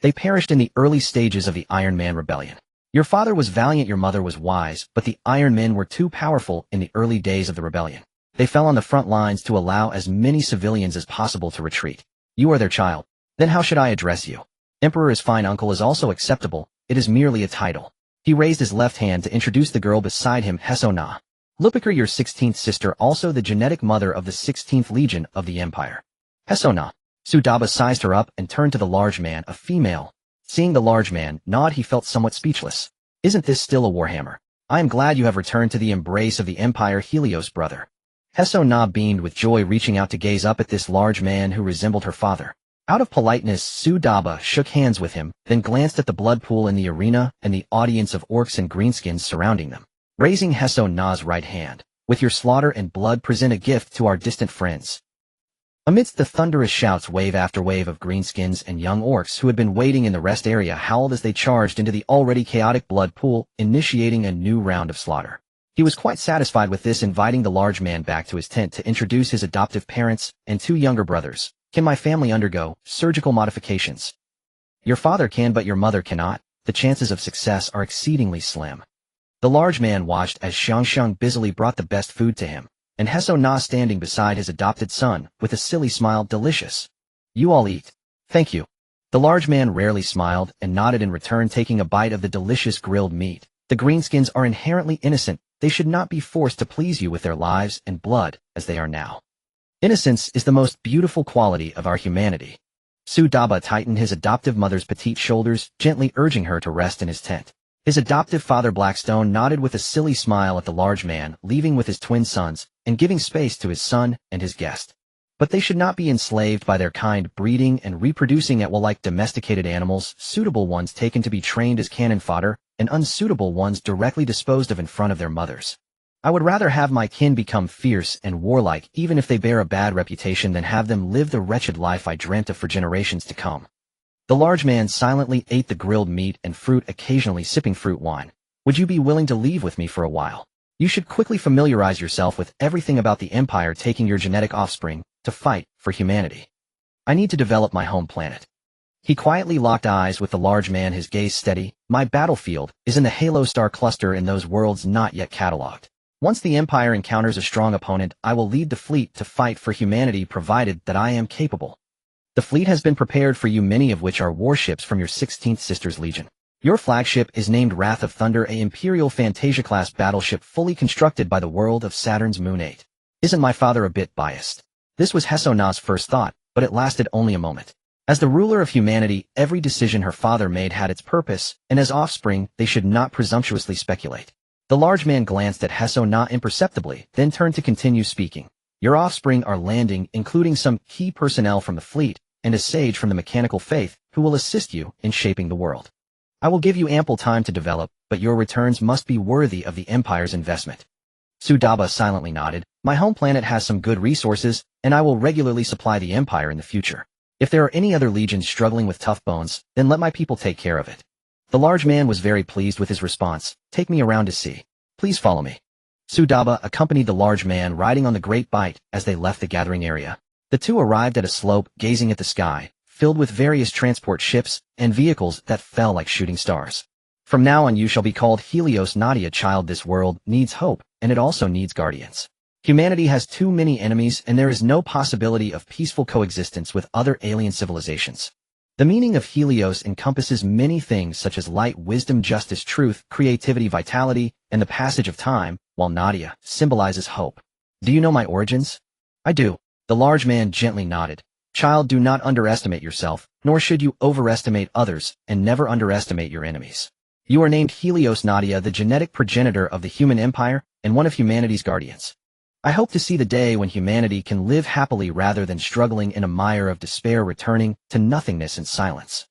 They perished in the early stages of the Iron Man rebellion. Your father was valiant, your mother was wise, but the Iron Men were too powerful in the early days of the rebellion. They fell on the front lines to allow as many civilians as possible to retreat. You are their child. Then how should I address you? Emperor is fine. Uncle is also acceptable. It is merely a title. He raised his left hand to introduce the girl beside him, Heso Na. Lupiker, your 16th sister, also the genetic mother of the 16th Legion of the Empire. Heso Na. Sudaba sized her up and turned to the large man, a female. Seeing the large man nod, he felt somewhat speechless. Isn't this still a Warhammer? I am glad you have returned to the embrace of the Empire, Helios brother. Heso Na beamed with joy, reaching out to gaze up at this large man who resembled her father. Out of politeness, Sudaba shook hands with him, then glanced at the blood pool in the arena and the audience of orcs and greenskins surrounding them. Raising Heso Na's right hand, with your slaughter and blood, present a gift to our distant friends. Amidst the thunderous shouts, wave after wave of greenskins and young orcs who had been waiting in the rest area howled as they charged into the already chaotic blood pool, initiating a new round of slaughter. He was quite satisfied with this, inviting the large man back to his tent to introduce his adoptive parents and two younger brothers. Can my family undergo surgical modifications? Your father can, but your mother cannot. The chances of success are exceedingly slim. The large man watched as Xiangxiang busily brought the best food to him, and Heso Na standing beside his adopted son, with a silly smile. Delicious. You all eat. Thank you. The large man rarely smiled and nodded in return, taking a bite of the delicious grilled meat. The greenskins are inherently innocent. They should not be forced to please you with their lives and blood, as they are now. Innocence is the most beautiful quality of our humanity. Sudaba tightened his adoptive mother's petite shoulders, gently urging her to rest in his tent. His adoptive father Blackstone nodded with a silly smile at the large man, leaving with his twin sons, and giving space to his son and his guest. But they should not be enslaved by their kind, breeding and reproducing at will like domesticated animals, suitable ones taken to be trained as cannon fodder, and unsuitable ones directly disposed of in front of their mothers. I would rather have my kin become fierce and warlike, even if they bear a bad reputation, than have them live the wretched life I dreamt of for generations to come. The large man silently ate the grilled meat and fruit, occasionally sipping fruit wine. Would you be willing to leave with me for a while? You should quickly familiarize yourself with everything about the Empire, taking your genetic offspring to fight for humanity. I need to develop my home planet. He quietly locked eyes with the large man, his gaze steady. My battlefield is in the Halo Star cluster in those worlds not yet catalogued. Once the Empire encounters a strong opponent, I will lead the fleet to fight for humanity, provided that I am capable. The fleet has been prepared for you, many of which are warships from your 16th Sisters Legion. Your flagship is named Wrath of Thunder, a Imperial Fantasia-class battleship fully constructed by the world of Saturn's Moon 8. Isn't my father a bit biased? This was Heso Na's first thought, but it lasted only a moment. As the ruler of humanity, every decision her father made had its purpose, and as offspring, they should not presumptuously speculate. The large man glanced at Heso Na imperceptibly, then turned to continue speaking. Your offspring are landing, including some key personnel from the fleet, and a sage from the mechanical faith, who will assist you in shaping the world. I will give you ample time to develop, but your returns must be worthy of the Empire's investment. Sudaba silently nodded. My home planet has some good resources, and I will regularly supply the Empire in the future. If there are any other legions struggling with tough bones, then let my people take care of it. The large man was very pleased with his response. Take me around to see. Please follow me. Sudaba accompanied the large man, riding on the great bite as they left the gathering area. The two arrived at a slope, gazing at the sky, filled with various transport ships and vehicles that fell like shooting stars. From now on you shall be called Helios Nadia, child. This world needs hope, and it also needs guardians. Humanity has too many enemies, and there is no possibility of peaceful coexistence with other alien civilizations. The meaning of Helios encompasses many things such as light, wisdom, justice, truth, creativity, vitality, and the passage of time, while Nadia symbolizes hope. Do you know my origins? I do. The large man gently nodded. Child, do not underestimate yourself, nor should you overestimate others, and never underestimate your enemies. You are named Helios Nadia, the genetic progenitor of the human empire, and one of humanity's guardians. I hope to see the day when humanity can live happily rather than struggling in a mire of despair, returning to nothingness and silence.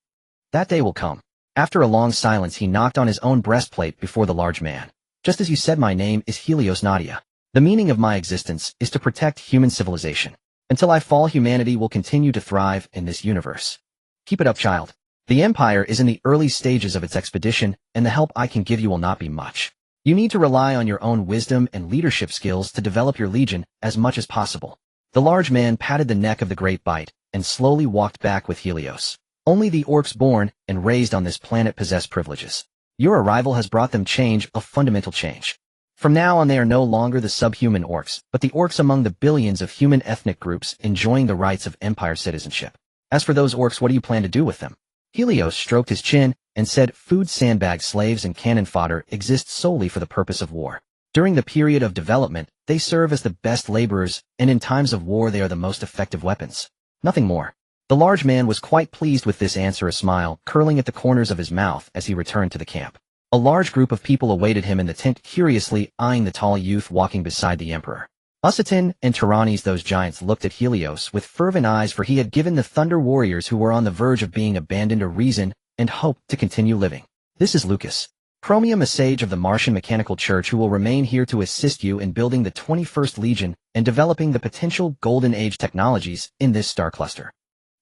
That day will come. After a long silence, he knocked on his own breastplate before the large man. Just as you said, my name is Helios Nadia. The meaning of my existence is to protect human civilization. Until I fall, humanity will continue to thrive in this universe. Keep it up, child. The Empire is in the early stages of its expedition, and the help I can give you will not be much. You need to rely on your own wisdom and leadership skills to develop your legion as much as possible. The large man patted the neck of the great bite and slowly walked back with Helios. Only the orcs born and raised on this planet possess privileges. Your arrival has brought them change, a fundamental change. From now on they are no longer the subhuman orcs, but the orcs among the billions of human ethnic groups enjoying the rights of Empire citizenship. As for those orcs, what do you plan to do with them? Helios stroked his chin and said, food sandbag slaves and cannon fodder exist solely for the purpose of war. During the period of development, they serve as the best laborers, and in times of war they are the most effective weapons. Nothing more. The large man was quite pleased with this answer, a smile curling at the corners of his mouth as he returned to the camp. A large group of people awaited him in the tent, curiously eyeing the tall youth walking beside the emperor. Usatin and Tyrannes, those giants, looked at Helios with fervent eyes, for he had given the Thunder Warriors who were on the verge of being abandoned a reason and hope to continue living. This is Lucas, Chromium, a sage of the Martian Mechanical Church who will remain here to assist you in building the 21st Legion and developing the potential Golden Age technologies in this star cluster.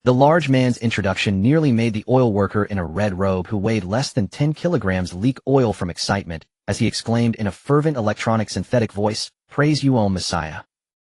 The large man's introduction nearly made the oil worker in a red robe who weighed less than 10 kilograms leak oil from excitement as he exclaimed in a fervent electronic synthetic voice, "Praise you, O Messiah."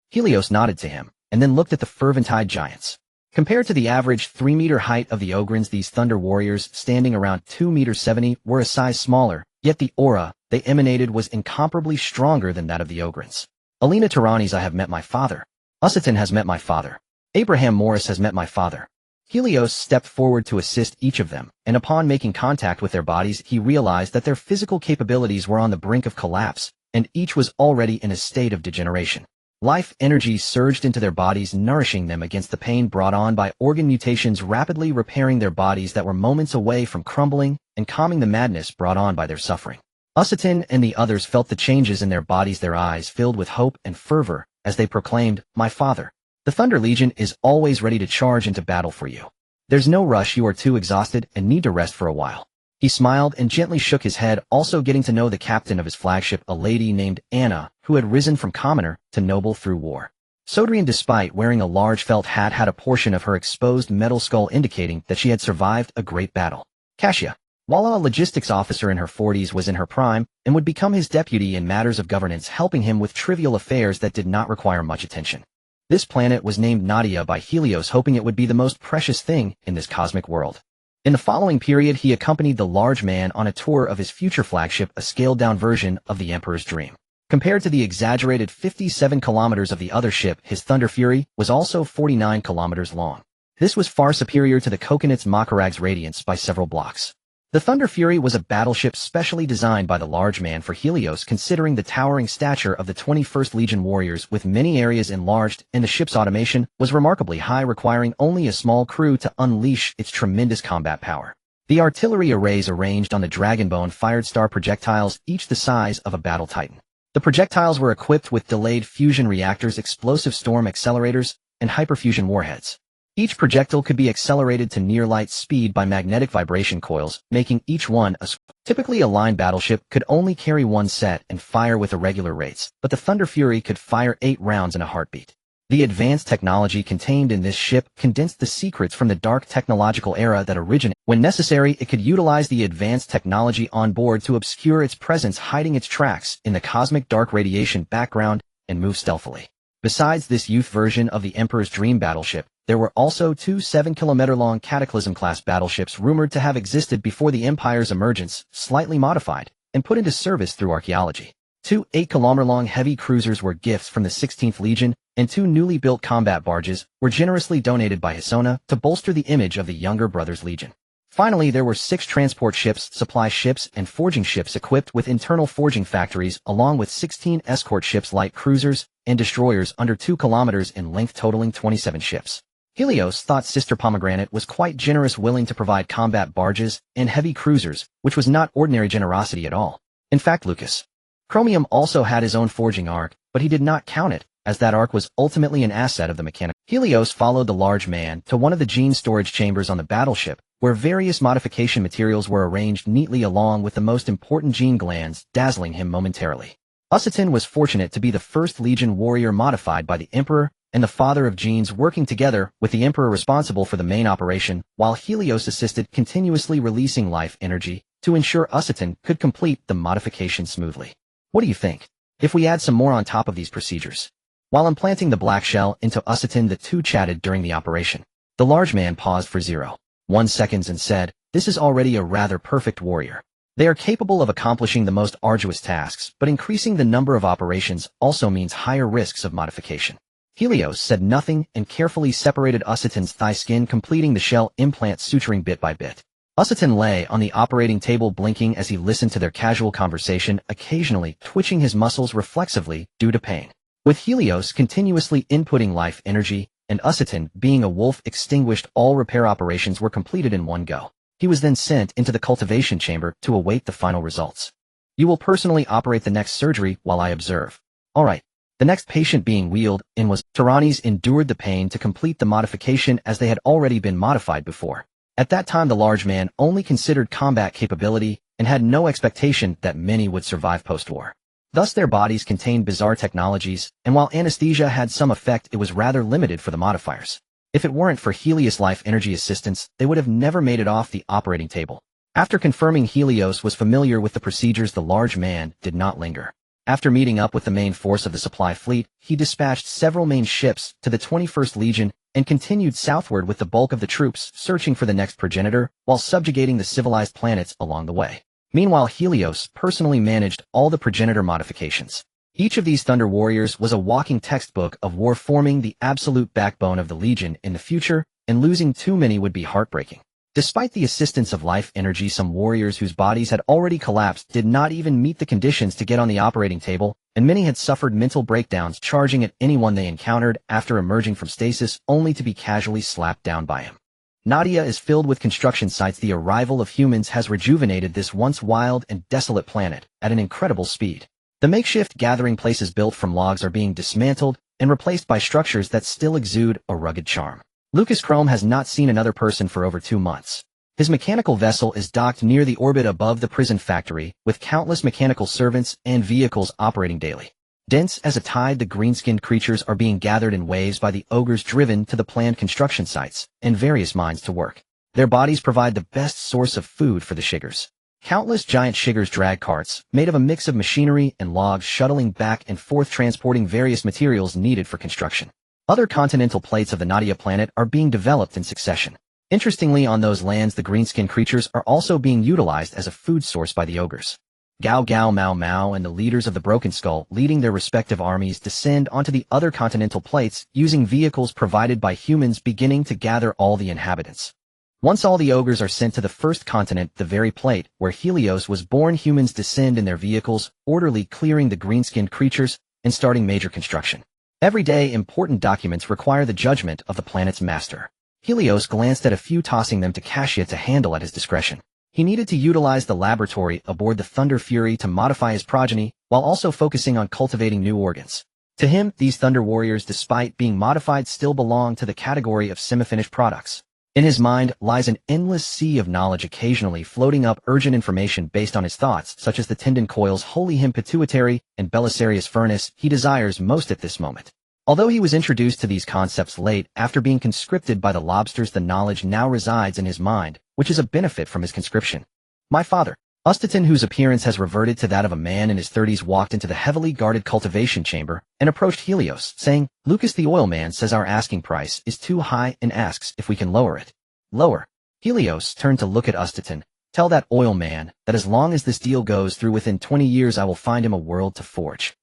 Helios nodded to him and then looked at the fervent-eyed giants. Compared to the average 3-meter height of the Ogrins, these Thunder Warriors, standing around 2.70 meters, were a size smaller, yet the aura they emanated was incomparably stronger than that of the Ogrins. Alina Tyrannes, I have met my father. Usatin has met my father. Abraham Morris has met my father. Helios stepped forward to assist each of them, and upon making contact with their bodies, he realized that their physical capabilities were on the brink of collapse, and each was already in a state of degeneration. Life energy surged into their bodies, nourishing them against the pain brought on by organ mutations, rapidly repairing their bodies that were moments away from crumbling and calming the madness brought on by their suffering. Usatin and the others felt the changes in their bodies, their eyes filled with hope and fervor as they proclaimed, "My father. The Thunder Legion is always ready to charge into battle for you. There's no rush, you are too exhausted and need to rest for a while." He smiled and gently shook his head, also getting to know the captain of his flagship, a lady named Anna, who had risen from commoner to noble through war. Sodrian, despite wearing a large felt hat, had a portion of her exposed metal skull indicating that she had survived a great battle. Cassia, while a logistics officer in her 40s, was in her prime and would become his deputy in matters of governance, helping him with trivial affairs that did not require much attention. This planet was named Nadia by Helios, hoping it would be the most precious thing in this cosmic world. In the following period, he accompanied the large man on a tour of his future flagship, a scaled-down version of the Emperor's Dream. Compared to the exaggerated 57 kilometers of the other ship, his Thunder Fury was also 49 kilometers long. This was far superior to the Coconut's Makarag's radiance by several blocks. The Thunder Fury was a battleship specially designed by the large man for Helios, considering the towering stature of the 21st Legion warriors, with many areas enlarged, and the ship's automation was remarkably high, requiring only a small crew to unleash its tremendous combat power. The artillery arrays arranged on the Dragonbone fired star projectiles, each the size of a battle titan. The projectiles were equipped with delayed fusion reactors, explosive storm accelerators, and hyperfusion warheads. Each projectile could be accelerated to near light speed by magnetic vibration coils, making each one a typically a line battleship could only carry one set and fire with irregular rates, but the Thunder Fury could fire 8 rounds in a heartbeat. The advanced technology contained in this ship condensed the secrets from the dark technological era that originated. When necessary, it could utilize the advanced technology on board to obscure its presence, hiding its tracks in the cosmic dark radiation background, and move stealthily. Besides this youth version of the Emperor's Dream battleship, there were also 2 7-kilometer-long Cataclysm-class battleships rumored to have existed before the Empire's emergence, slightly modified, and put into service through archaeology. 2 8-kilometer-long heavy cruisers were gifts from the 16th Legion, and 2 newly built combat barges were generously donated by Hisona to bolster the image of the younger Brothers Legion. Finally, there were 6 transport ships, supply ships, and forging ships equipped with internal forging factories, along with 16 escort ships, light cruisers, and destroyers under 2 kilometers in length, totaling 27 ships. Helios thought Sister Pomegranate was quite generous, willing to provide combat barges and heavy cruisers, which was not ordinary generosity at all. In fact, Lucas Chromium also had his own forging arc, but he did not count it, as that arc was ultimately an asset of the mechanic. Helios followed the large man to one of the gene storage chambers on the battleship, where various modification materials were arranged neatly along with the most important gene glands, dazzling him momentarily. Usatin was fortunate to be the first Legion warrior modified by the Emperor and the father of genes working together with the Emperor responsible for the main operation, while Helios assisted continuously releasing life energy to ensure Usitin could complete the modification smoothly. What do you think? If we add some more on top of these procedures? While implanting the black shell into Usitin, the two chatted during the operation. The large man paused for 0.1 seconds and said, "This is already a rather perfect warrior. They are capable of accomplishing the most arduous tasks, but increasing the number of operations also means higher risks of modification." Helios said nothing and carefully separated Usitin's thigh skin, completing the shell implant suturing bit by bit. Usitin lay on the operating table blinking as he listened to their casual conversation, occasionally twitching his muscles reflexively due to pain. With Helios continuously inputting life energy, and Usitin, being a wolf, extinguished, all repair operations were completed in one go. He was then sent into the cultivation chamber to await the final results. "You will personally operate the next surgery while I observe." "All right." The next patient being wheeled in was Tyrannes endured the pain to complete the modification as they had already been modified before. At that time the large man only considered combat capability and had no expectation that many would survive post-war. Thus their bodies contained bizarre technologies, and while anesthesia had some effect, it was rather limited for the modifiers. If it weren't for Helios' life energy assistance, they would have never made it off the operating table. After confirming Helios was familiar with the procedures, the large man did not linger. After meeting up with the main force of the supply fleet, he dispatched several main ships to the 21st Legion and continued southward with the bulk of the troops, searching for the next progenitor, while subjugating the civilized planets along the way. Meanwhile, Helios personally managed all the progenitor modifications. Each of these Thunder Warriors was a walking textbook of war, forming the absolute backbone of the Legion in the future, and losing too many would be heartbreaking. Despite the assistance of life energy, some warriors whose bodies had already collapsed did not even meet the conditions to get on the operating table, and many had suffered mental breakdowns, charging at anyone they encountered after emerging from stasis only to be casually slapped down by him. Nadia is filled with construction sites. The arrival of humans has rejuvenated this once wild and desolate planet at an incredible speed. The makeshift gathering places built from logs are being dismantled and replaced by structures that still exude a rugged charm. Lucas Chrome has not seen another person for over 2 months. His mechanical vessel is docked near the orbit above the prison factory, with countless mechanical servants and vehicles operating daily. Dense as a tide, the green-skinned creatures are being gathered in waves by the ogres driven to the planned construction sites and various mines to work. Their bodies provide the best source of food for the shiggers. Countless giant shiggers drag carts, made of a mix of machinery and logs, shuttling back and forth, transporting various materials needed for construction. Other continental plates of the Nadia planet are being developed in succession. Interestingly, on those lands the green-skinned creatures are also being utilized as a food source by the ogres. Gao Gao Mao Mao and the leaders of the Broken Skull, leading their respective armies, descend onto the other continental plates using vehicles provided by humans, beginning to gather all the inhabitants. Once all the ogres are sent to the first continent, the very plate where Helios was born, humans descend in their vehicles, orderly clearing the green-skinned creatures and starting major construction. Every day important documents require the judgment of the planet's master. Helios glanced at a few, tossing them to Cassia to handle at his discretion. He needed to utilize the laboratory aboard the Thunder Fury to modify his progeny, while also focusing on cultivating new organs. To him, these Thunder Warriors, despite being modified, still belong to the category of semi-finished products. In his mind lies an endless sea of knowledge, occasionally floating up urgent information based on his thoughts, such as the tendon coils, holy him pituitary, and Belisarius furnace he desires most at this moment. Although he was introduced to these concepts late, after being conscripted by the lobsters, the knowledge now resides in his mind, which is a benefit from his conscription. My father, Ustitin, whose appearance has reverted to that of a man in his 30s, walked into the heavily guarded cultivation chamber and approached Helios, saying, "Lucas the oil man says our asking price is too high and asks if we can lower it." "Lower?" Helios turned to look at Ustitin. "Tell that oil man that as long as this deal goes through, within 20 years I will find him a world to forge."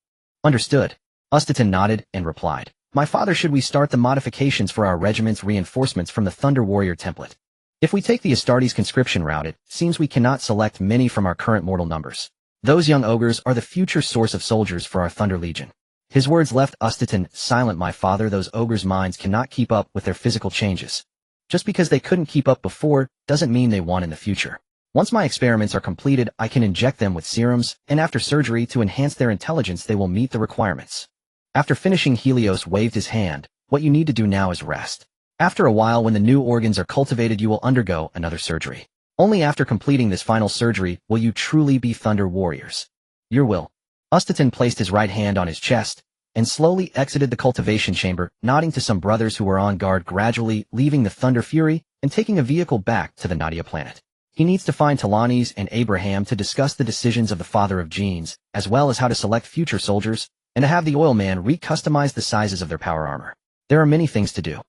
"Understood." Ustitin nodded and replied, "My father, should we start the modifications for our regiment's reinforcements from the Thunder Warrior template? If we take the Astartes conscription route, it seems we cannot select many from our current mortal numbers. Those young ogres are the future source of soldiers for our Thunder Legion." His words left Ustitin silent. "My father, those ogres' minds cannot keep up with their physical changes. Just because they couldn't keep up before doesn't mean they won't in the future. Once my experiments are completed, I can inject them with serums, and after surgery to enhance their intelligence, they will meet the requirements." After finishing, Helios waved his hand. "What you need to do now is rest. After a while, when the new organs are cultivated, you will undergo another surgery. Only after completing this final surgery will you truly be Thunder Warriors. Your will." Ustitin placed his right hand on his chest, and slowly exited the cultivation chamber, nodding to some brothers who were on guard, gradually leaving the Thunder Fury and taking a vehicle back to the Nadia planet. He needs to find Talanis and Abraham to discuss the decisions of the father of genes, as well as how to select future soldiers, and to have the oil man re-customize the sizes of their power armor. There are many things to do.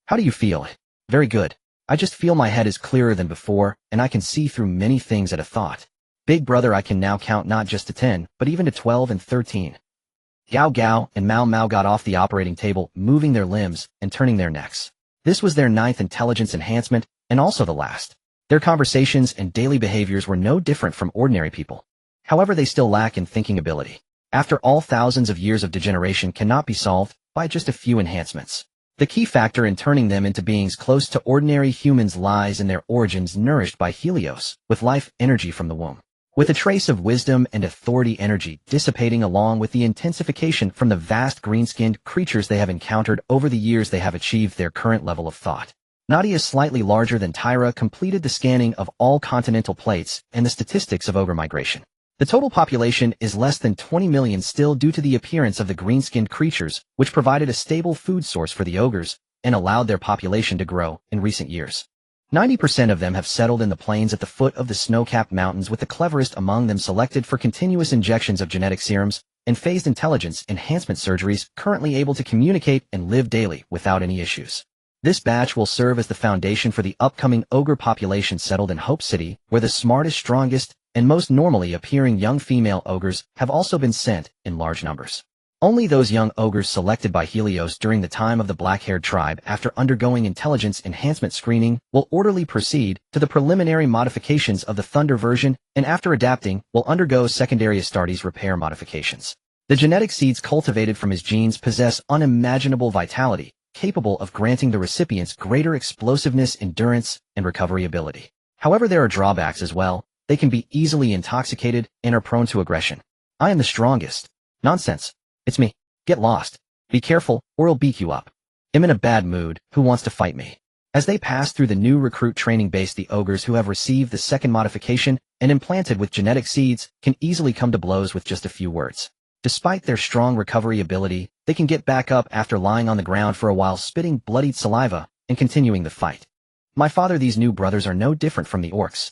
How do you feel? Very good. I just feel my head is clearer than before, and I can see through many things at a thought. Big brother, I can now count not just to 10, but even to 12 and 13. Gao Gao and Mao Mao got off the operating table, moving their limbs and turning their necks. This was their 9th intelligence enhancement, and also the last. Their conversations and daily behaviors were no different from ordinary people. However, they still lack in thinking ability. After all, thousands of years of degeneration cannot be solved by just a few enhancements. The key factor in turning them into beings close to ordinary humans lies in their origins, nourished by Helios, with life energy from the womb, with a trace of wisdom and authority energy dissipating along with the intensification from the vast green-skinned creatures they have encountered over the years. They have achieved their current level of thought. Nadia, slightly larger than Tyra, completed the scanning of all continental plates and the statistics of ogre migration. The total population is less than 20 million still, due to the appearance of the green-skinned creatures, which provided a stable food source for the ogres and allowed their population to grow in recent years. 90% of them have settled in the plains at the foot of the snow-capped mountains, with the cleverest among them selected for continuous injections of genetic serums and phased intelligence enhancement surgeries, currently able to communicate and live daily without any issues. This batch will serve as the foundation for the upcoming ogre population settled in Hope City, where the smartest, strongest, and most normally appearing young female ogres have also been sent in large numbers. Only those young ogres selected by Helios during the time of the black-haired tribe, after undergoing intelligence enhancement screening, will orderly proceed to the preliminary modifications of the Thunder version, and after adapting, will undergo secondary Astartes repair modifications. The genetic seeds cultivated from his genes possess unimaginable vitality, capable of granting the recipients greater explosiveness, endurance, and recovery ability. However, there are drawbacks as well. They can be easily intoxicated and are prone to aggression. I am the strongest. Nonsense. It's me. Get lost. Be careful, or I'll beat you up. I'm in a bad mood. Who wants to fight me? As they pass through the new recruit training base, the ogres who have received the second modification and implanted with genetic seeds can easily come to blows with just a few words. Despite their strong recovery ability, they can get back up after lying on the ground for a while, spitting bloodied saliva and continuing the fight. My father, these new brothers are no different from the orcs.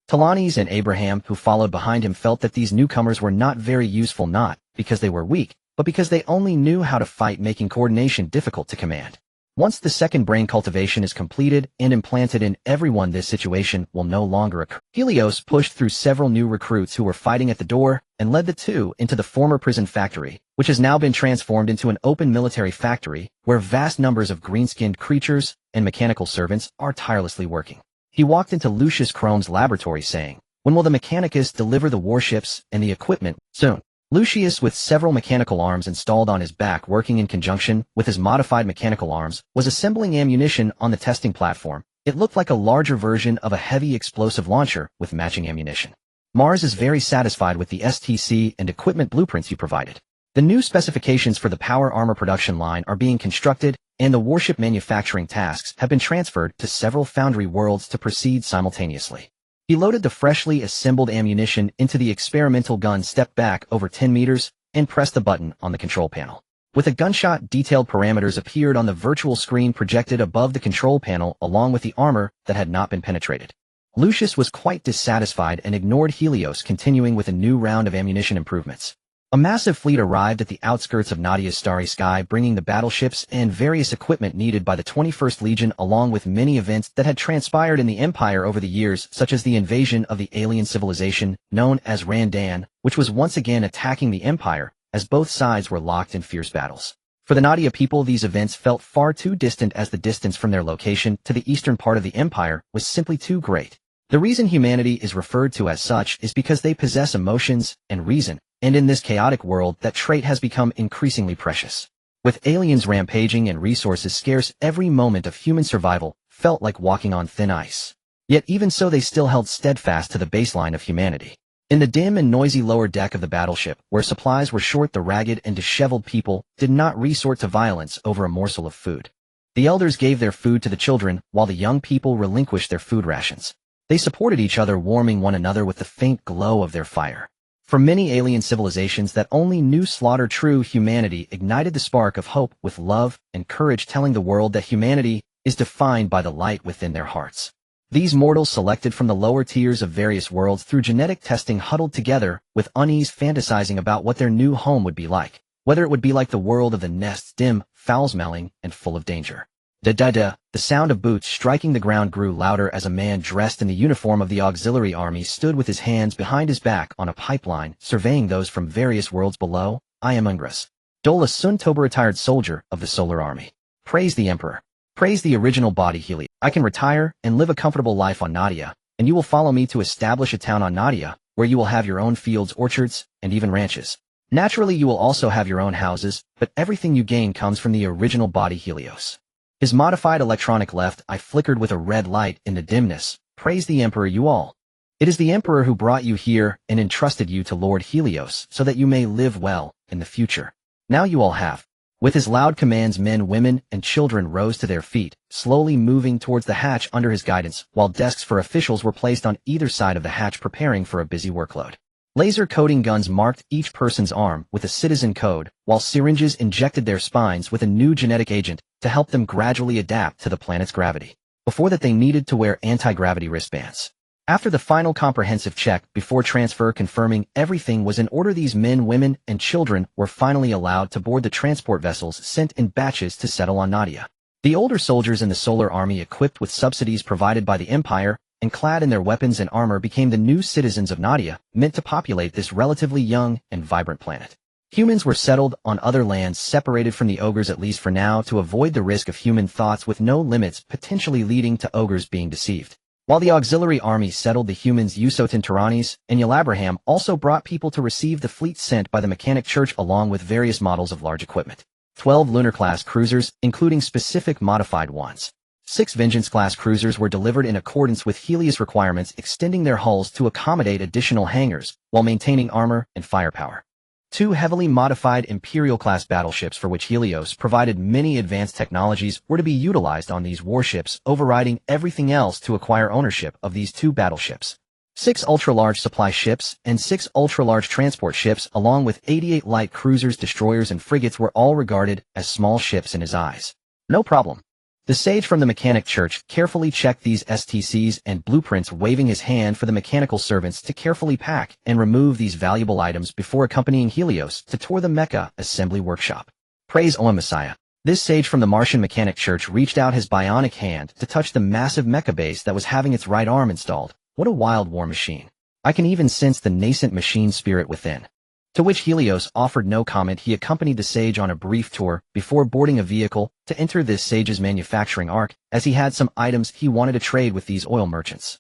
Talanis and Abraham, who followed behind him, felt that these newcomers were not very useful, not because they were weak, but because they only knew how to fight, making coordination difficult to command. Once the second brain cultivation is completed and implanted in everyone, this situation will no longer occur. Helios pushed through several new recruits who were fighting at the door and led the two into the former prison factory, which has now been transformed into an open military factory where vast numbers of green-skinned creatures and mechanical servants are tirelessly working. He walked into Lucius Chrome's laboratory saying, "When will the Mechanicus deliver the warships and the equipment?" "Soon." Lucius, with several mechanical arms installed on his back, working in conjunction with his modified mechanical arms, was assembling ammunition on the testing platform. It looked like a larger version of a heavy explosive launcher with matching ammunition. Mars is very satisfied with the STC and equipment blueprints you provided. The new specifications for the power armor production line are being constructed, and the warship manufacturing tasks have been transferred to several foundry worlds to proceed simultaneously. He loaded the freshly assembled ammunition into the experimental gun, stepped back over 10 meters, and pressed the button on the control panel. With a gunshot, detailed parameters appeared on the virtual screen projected above the control panel, along with the armor that had not been penetrated. Lucius was quite dissatisfied and ignored Helios, continuing with a new round of ammunition improvements. A massive fleet arrived at the outskirts of Nadia's starry sky, bringing the battleships and various equipment needed by the 21st Legion, along with many events that had transpired in the Empire over the years, such as the invasion of the alien civilization known as Randan, which was once again attacking the Empire, as both sides were locked in fierce battles. For the Nadia people, these events felt far too distant, as the distance from their location to the eastern part of the Empire was simply too great. The reason humanity is referred to as such is because they possess emotions and reason, and in this chaotic world, that trait has become increasingly precious. With aliens rampaging and resources scarce, every moment of human survival felt like walking on thin ice. Yet even so, they still held steadfast to the baseline of humanity. In the dim and noisy lower deck of the battleship, where supplies were short, the ragged and disheveled people did not resort to violence over a morsel of food. The elders gave their food to the children, while the young people relinquished their food rations. They supported each other, warming one another with the faint glow of their fire. From many alien civilizations that only knew slaughter, true humanity ignited the spark of hope with love and courage, telling the world that humanity is defined by the light within their hearts. These mortals, selected from the lower tiers of various worlds through genetic testing, huddled together with unease, fantasizing about what their new home would be like, whether it would be like the world of the nests, dim, foul-smelling, and full of danger. Da-da-da, the sound of boots striking the ground grew louder as a man dressed in the uniform of the auxiliary army stood with his hands behind his back on a pipeline, surveying those from various worlds below. I am Ungras Dola Suntoba, retired soldier of the Solar Army. Praise the Emperor. Praise the original body Helios. I can retire and live a comfortable life on Nadia, and you will follow me to establish a town on Nadia, where you will have your own fields, orchards, and even ranches. Naturally, you will also have your own houses, but everything you gain comes from the original body Helios. His modified electronic left eye flickered with a red light in the dimness. Praise the Emperor, you all. It is the Emperor who brought you here and entrusted you to Lord Helios so that you may live well in the future. Now you all have. With his loud commands, men, women, and children rose to their feet, slowly moving towards the hatch under his guidance, while desks for officials were placed on either side of the hatch, preparing for a busy workload. Laser coding guns marked each person's arm with a citizen code, while syringes injected their spines with a new genetic agent to help them gradually adapt to the planet's gravity. Before that, they needed to wear anti-gravity wristbands. After the final comprehensive check before transfer confirming everything was in order, these men, women, and children were finally allowed to board the transport vessels sent in batches to settle on Nadia. The older soldiers in the Solar Army, equipped with subsidies provided by the Empire, and clad in their weapons and armor, became the new citizens of Nadia, meant to populate this relatively young and vibrant planet. Humans were settled on other lands separated from the ogres, at least for now, to avoid the risk of human thoughts with no limits potentially leading to ogres being deceived. While the auxiliary army settled the humans, Usotin Tyrannis and Yalabraham also brought people to receive the fleet sent by the Mechanic Church along with various models of large equipment. 12 lunar-class cruisers, including specific modified ones. 6 Vengeance-class cruisers were delivered in accordance with Helios requirements, extending their hulls to accommodate additional hangars while maintaining armor and firepower. 2 heavily modified Imperial-class battleships, for which Helios provided many advanced technologies, were to be utilized on these warships, overriding everything else to acquire ownership of these 2 battleships. 6 ultra-large supply ships and 6 ultra-large transport ships, along with 88 light cruisers, destroyers, and frigates, were all regarded as small ships in his eyes. No problem. The sage from the Mechanic Church carefully checked these STCs and blueprints, waving his hand for the mechanical servants to carefully pack and remove these valuable items before accompanying Helios to tour the Mecha Assembly Workshop. Praise Oa Messiah. This sage from the Martian Mechanic Church reached out his bionic hand to touch the massive mecha base that was having its right arm installed. What a wild war machine. I can even sense the nascent machine spirit within. To which Helios offered no comment. He accompanied the sage on a brief tour before boarding a vehicle to enter this sage's manufacturing arc, as he had some items he wanted to trade with these oil merchants.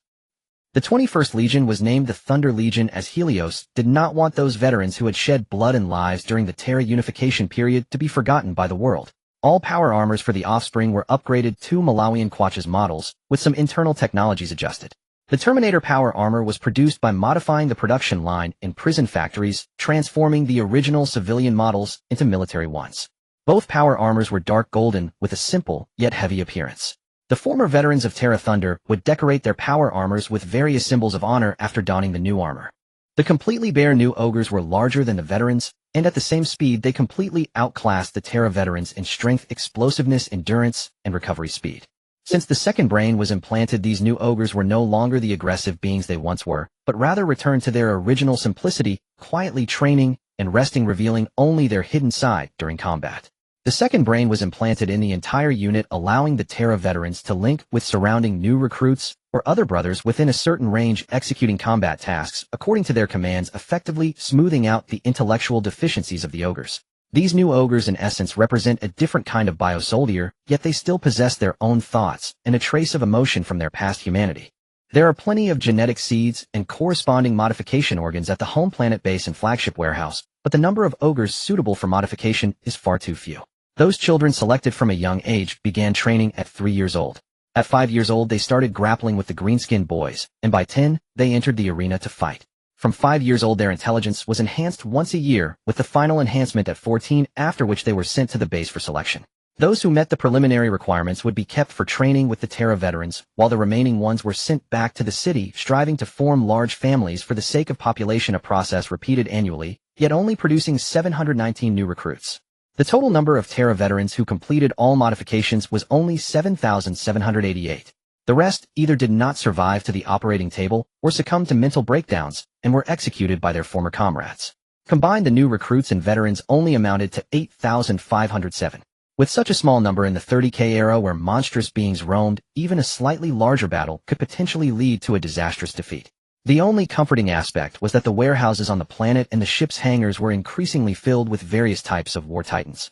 The 21st Legion was named the Thunder Legion, as Helios did not want those veterans who had shed blood and lives during the Terra unification period to be forgotten by the world. All power armors for the offspring were upgraded to Malawian Quachas models, with some internal technologies adjusted. The Terminator power armor was produced by modifying the production line in prison factories, transforming the original civilian models into military ones. Both power armors were dark golden with a simple yet heavy appearance. The former veterans of Terra Thunder would decorate their power armors with various symbols of honor after donning the new armor. The completely bare new ogres were larger than the veterans, and at the same speed they completely outclassed the Terra veterans in strength, explosiveness, endurance, and recovery speed. Since the second brain was implanted, these new ogres were no longer the aggressive beings they once were, but rather returned to their original simplicity, quietly training and resting, revealing only their hidden side during combat. The second brain was implanted in the entire unit, allowing the Terra veterans to link with surrounding new recruits or other brothers within a certain range, executing combat tasks according to their commands, effectively smoothing out the intellectual deficiencies of the ogres. These new ogres in essence represent a different kind of bio-soldier, yet they still possess their own thoughts and a trace of emotion from their past humanity. There are plenty of genetic seeds and corresponding modification organs at the home planet base and flagship warehouse, but the number of ogres suitable for modification is far too few. Those children selected from a young age began training at 3 years old. At 5 years old they started grappling with the green-skinned boys, and by 10, they entered the arena to fight. From 5 years old their intelligence was enhanced once a year, with the final enhancement at 14, after which they were sent to the base for selection. Those who met the preliminary requirements would be kept for training with the Terra veterans, while the remaining ones were sent back to the city, striving to form large families for the sake of population, a process repeated annually, yet only producing 719 new recruits. The total number of Terra veterans who completed all modifications was only 7,788. The rest either did not survive to the operating table or succumbed to mental breakdowns and were executed by their former comrades. Combined, the new recruits and veterans only amounted to 8,507. With such a small number in the 30K era where monstrous beings roamed, even a slightly larger battle could potentially lead to a disastrous defeat. The only comforting aspect was that the warehouses on the planet and the ship's hangars were increasingly filled with various types of war titans.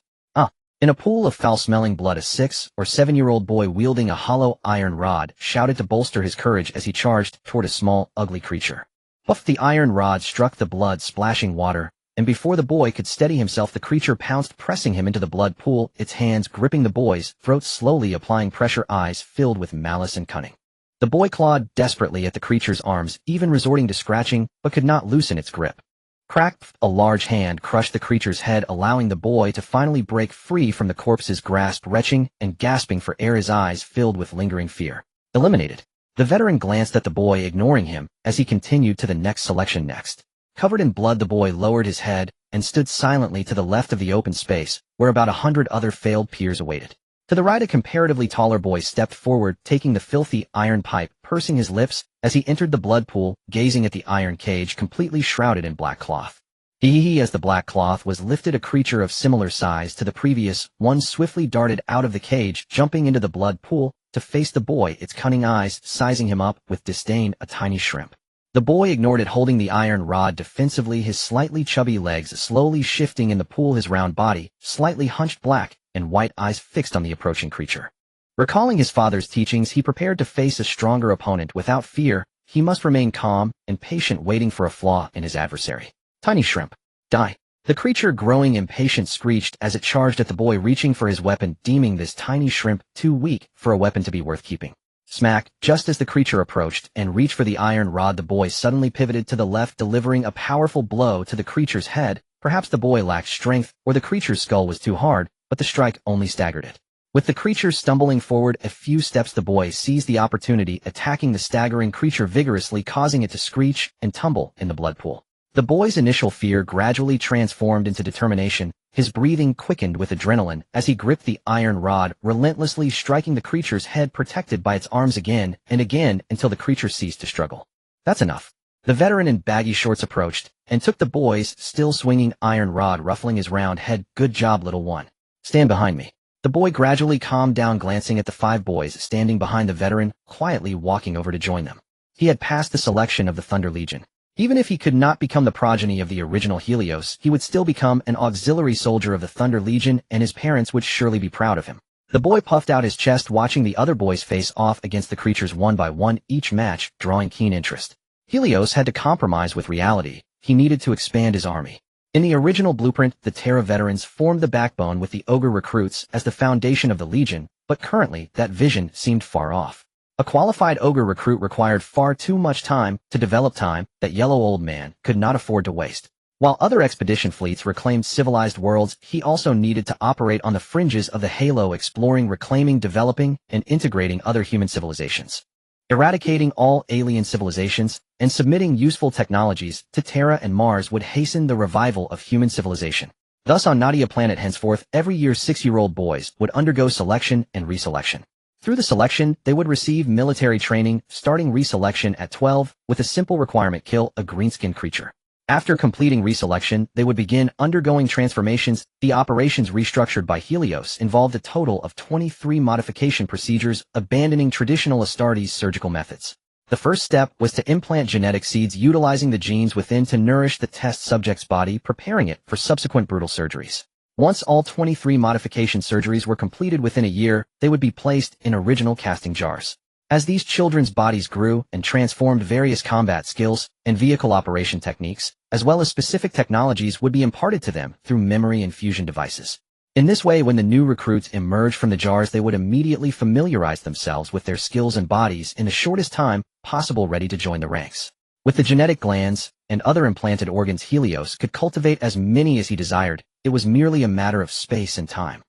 In a pool of foul-smelling blood, a 6 or 7-year-old boy wielding a hollow iron rod shouted to bolster his courage as he charged toward a small, ugly creature. Puff! The iron rod struck the blood-splashing water, and before the boy could steady himself, the creature pounced, pressing him into the blood pool, its hands gripping the boy's throat, slowly applying pressure, eyes filled with malice and cunning. The boy clawed desperately at the creature's arms, even resorting to scratching, but could not loosen its grip. Crack! A large hand crushed the creature's head, allowing the boy to finally break free from the corpse's grasp, retching and gasping for air, his eyes filled with lingering fear. Eliminated. The veteran glanced at the boy, ignoring him, as he continued to the next selection. Next. Covered in blood, the boy lowered his head and stood silently to the left of the open space, where about 100 other failed peers awaited. To the right, a comparatively taller boy stepped forward, taking the filthy iron pipe, pursing his lips as he entered the blood pool, gazing at the iron cage completely shrouded in black cloth. As the black cloth was lifted, a creature of similar size to the previous one swiftly darted out of the cage, jumping into the blood pool to face the boy, its cunning eyes sizing him up with disdain, a tiny shrimp. The boy ignored it, holding the iron rod defensively, his slightly chubby legs slowly shifting in the pool, his round body slightly hunched, black and white eyes fixed on the approaching creature. Recalling his father's teachings, he prepared to face a stronger opponent without fear. He must remain calm and patient, waiting for a flaw in his adversary. Tiny shrimp. Die. The creature, growing impatient, screeched as it charged at the boy, reaching for his weapon, deeming this tiny shrimp too weak for a weapon to be worth keeping. Smack! Just as the creature approached and reached for the iron rod, the boy suddenly pivoted to the left, delivering a powerful blow to the creature's head. Perhaps the boy lacked strength, or the creature's skull was too hard, but the strike only staggered it. With the creature stumbling forward a few steps, the boy seized the opportunity, attacking the staggering creature vigorously, causing it to screech and tumble in the blood pool. The boy's initial fear gradually transformed into determination. His breathing quickened with adrenaline as he gripped the iron rod, relentlessly striking the creature's head, protected by its arms, again and again until the creature ceased to struggle. That's enough. The veteran in baggy shorts approached and took the boy's still swinging iron rod, ruffling his round head. Good job, little one. Stand behind me. The boy gradually calmed down, glancing at the 5 boys standing behind the veteran, quietly walking over to join them. He had passed the selection of the Thunder Legion. Even if he could not become the progeny of the original Helios, he would still become an auxiliary soldier of the Thunder Legion, and his parents would surely be proud of him. The boy puffed out his chest, watching the other boys face off against the creatures one by one, each match drawing keen interest. Helios had to compromise with reality. He needed to expand his army. In the original blueprint, the Terra veterans formed the backbone with the ogre recruits as the foundation of the Legion, but currently that vision seemed far off. A qualified ogre recruit required far too much time to develop, time that Yellow Old Man could not afford to waste. While other expedition fleets reclaimed civilized worlds, he also needed to operate on the fringes of the halo, exploring, reclaiming, developing, and integrating other human civilizations. Eradicating all alien civilizations and submitting useful technologies to Terra and Mars would hasten the revival of human civilization. Thus, on Nadia planet henceforth, every year 6-year-old boys would undergo selection and reselection. Through the selection, they would receive military training, starting reselection at 12, with a simple requirement: kill a greenskin creature. After completing reselection, they would begin undergoing transformations. The operations restructured by Helios involved a total of 23 modification procedures, abandoning traditional Astartes surgical methods. The first step was to implant genetic seeds, utilizing the genes within to nourish the test subject's body, preparing it for subsequent brutal surgeries. Once all 23 modification surgeries were completed within a year, they would be placed in original casting jars. As these children's bodies grew and transformed, various combat skills and vehicle operation techniques, as well as specific technologies, would be imparted to them through memory and fusion devices. In this way, when the new recruits emerged from the jars, they would immediately familiarize themselves with their skills and bodies in the shortest time possible, ready to join the ranks. With the genetic glands and other implanted organs, Helios could cultivate as many as he desired. It was merely a matter of space and time.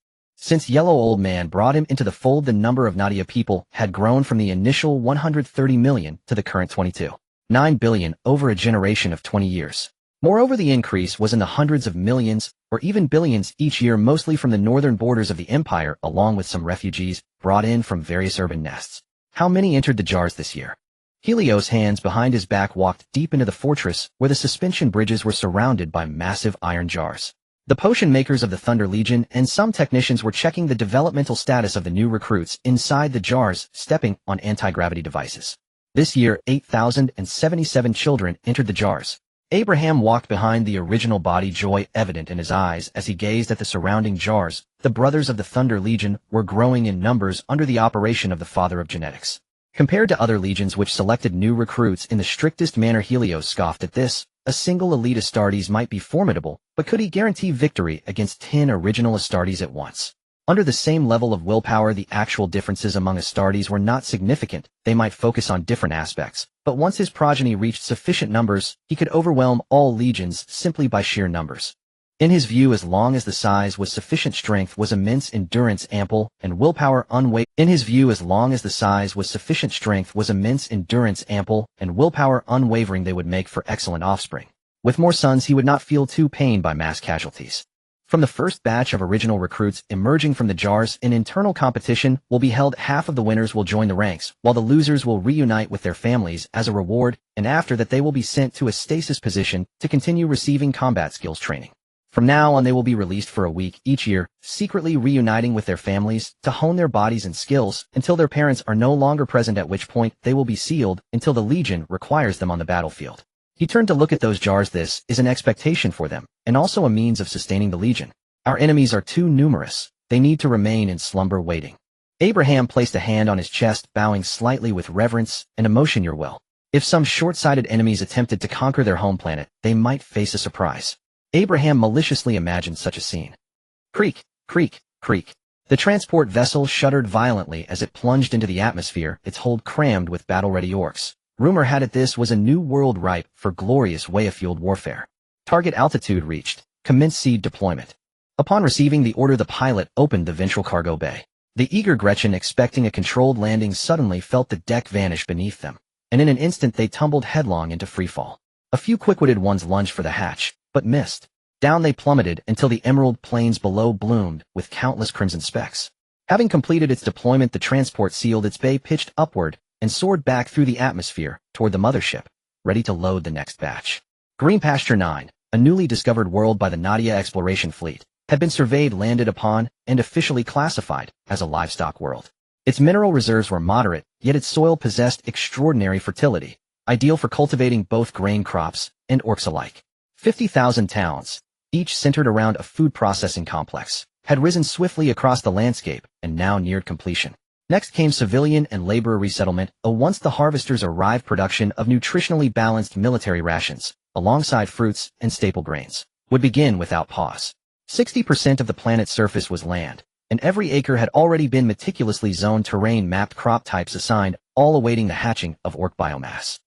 Since Yellow Old Man brought him into the fold, the number of Nadia people had grown from the initial 130 million to the current 22.9 billion over a generation of 20 years. Moreover, the increase was in the hundreds of millions or even billions each year, mostly from the northern borders of the empire, along with some refugees brought in from various urban nests. How many entered the jars this year? Helios, hands behind his back, walked deep into the fortress where the suspension bridges were surrounded by massive iron jars. The potion makers of the Thunder Legion and some technicians were checking the developmental status of the new recruits inside the jars, stepping on anti-gravity devices. This year, 8,077 children entered the jars. Abraham walked behind the original body, joy evident in his eyes as he gazed at the surrounding jars. The brothers of the Thunder Legion were growing in numbers under the operation of the Father of Genetics. Compared to other legions which selected new recruits in the strictest manner, Helios scoffed at this. A single elite Astartes might be formidable, but could he guarantee victory against 10 original Astartes at once? Under the same level of willpower, the actual differences among Astartes were not significant. They might focus on different aspects, but once his progeny reached sufficient numbers, he could overwhelm all legions simply by sheer numbers. In his view, as long as the size was sufficient, strength was immense, endurance ample, and willpower unwavering. They would make for excellent offspring. With more sons, he would not feel too pained by mass casualties. From the first batch of original recruits emerging from the jars, an internal competition will be held. Half of the winners will join the ranks, while the losers will reunite with their families as a reward, and after that they will be sent to a stasis position to continue receiving combat skills training. From now on, they will be released for a week each year, secretly reuniting with their families to hone their bodies and skills until their parents are no longer present, at which point they will be sealed until the Legion requires them on the battlefield. He turned to look at those jars. This is an expectation for them, and also a means of sustaining the Legion. Our enemies are too numerous. They need to remain in slumber waiting. Abraham placed a hand on his chest, bowing slightly with reverence and emotion. Your will. If some short-sighted enemies attempted to conquer their home planet, they might face a surprise. Abraham maliciously imagined such a scene. Creak, creak, creak. The transport vessel shuddered violently as it plunged into the atmosphere, its hold crammed with battle-ready orcs. Rumor had it this was a new world ripe for glorious Waya-fueled warfare. Target altitude reached. Commence seed deployment. Upon receiving the order, the pilot opened the ventral cargo bay. The eager Gretchen, expecting a controlled landing, suddenly felt the deck vanish beneath them, and in an instant they tumbled headlong into freefall. A few quick-witted ones lunged for the hatch, but missed. Down they plummeted until the emerald plains below bloomed with countless crimson specks. Having completed its deployment, the transport sealed its bay, pitched upward, and soared back through the atmosphere toward the mothership, ready to load the next batch. Green Pasture 9, a newly discovered world by the Nadia exploration fleet, had been surveyed, landed upon, and officially classified as a livestock world. Its mineral reserves were moderate, yet its soil possessed extraordinary fertility, ideal for cultivating both grain crops and orcs alike. 50,000 towns, each centered around a food processing complex, had risen swiftly across the landscape and now neared completion. Next came civilian and laborer resettlement. Once the harvesters arrived, production of nutritionally balanced military rations, alongside fruits and staple grains, would begin without pause. 60% of the planet's surface was land, and every acre had already been meticulously zoned, terrain mapped, crop types assigned, all awaiting the hatching of orc biomass.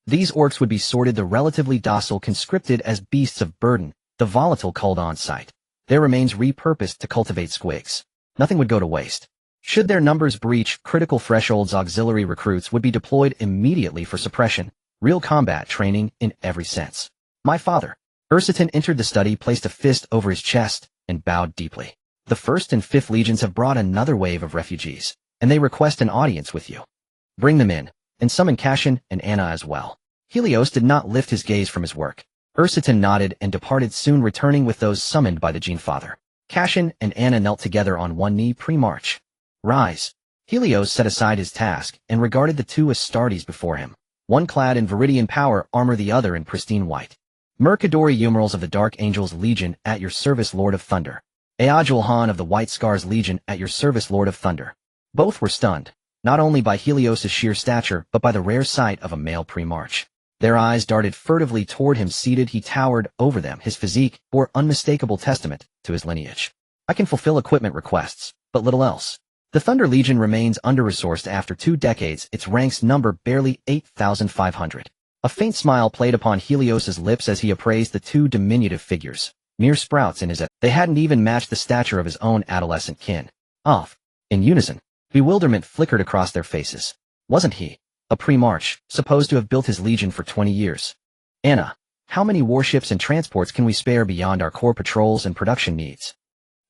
These orcs would be sorted, the relatively docile conscripted as beasts of burden, the volatile culled on site, their remains repurposed to cultivate squigs. Nothing would go to waste. Should their numbers breach critical thresholds, auxiliary recruits would be deployed immediately for suppression, real combat training in every sense. My father. Ursiton entered the study, placed a fist over his chest, and bowed deeply. The 1st and 5th Legions have brought another wave of refugees, and they request an audience with you. Bring them in, and summon Cassian and Anna as well. Helios did not lift his gaze from his work. Ursiton nodded and departed, soon returning with those summoned by the Gene Father. Cassian and Anna knelt together on one knee pre-march. Rise. Helios set aside his task and regarded the two Astartes before him, one clad in Viridian power armor, the other in pristine white. Mercadori Umerals of the Dark Angels Legion, at your service, Lord of Thunder. Eojulhan of the White Scars Legion, at your service, Lord of Thunder. Both were stunned, not only by Helios's sheer stature but by the rare sight of a male pre-march. Their eyes darted furtively toward him. Seated, he towered over them. His physique bore unmistakable testament to his lineage. I can fulfill equipment requests, but little else. The Thunder Legion remains under-resourced after 2 decades. Its ranks number barely 8,500. A faint smile played upon Helios's lips as he appraised the two diminutive figures. mere sprouts in his they hadn't even matched the stature of his own adolescent kin. Off. In unison, bewilderment flickered across their faces. Wasn't he, a pre-March, supposed to have built his legion for 20 years? Anna, how many warships and transports can we spare beyond our core patrols and production needs?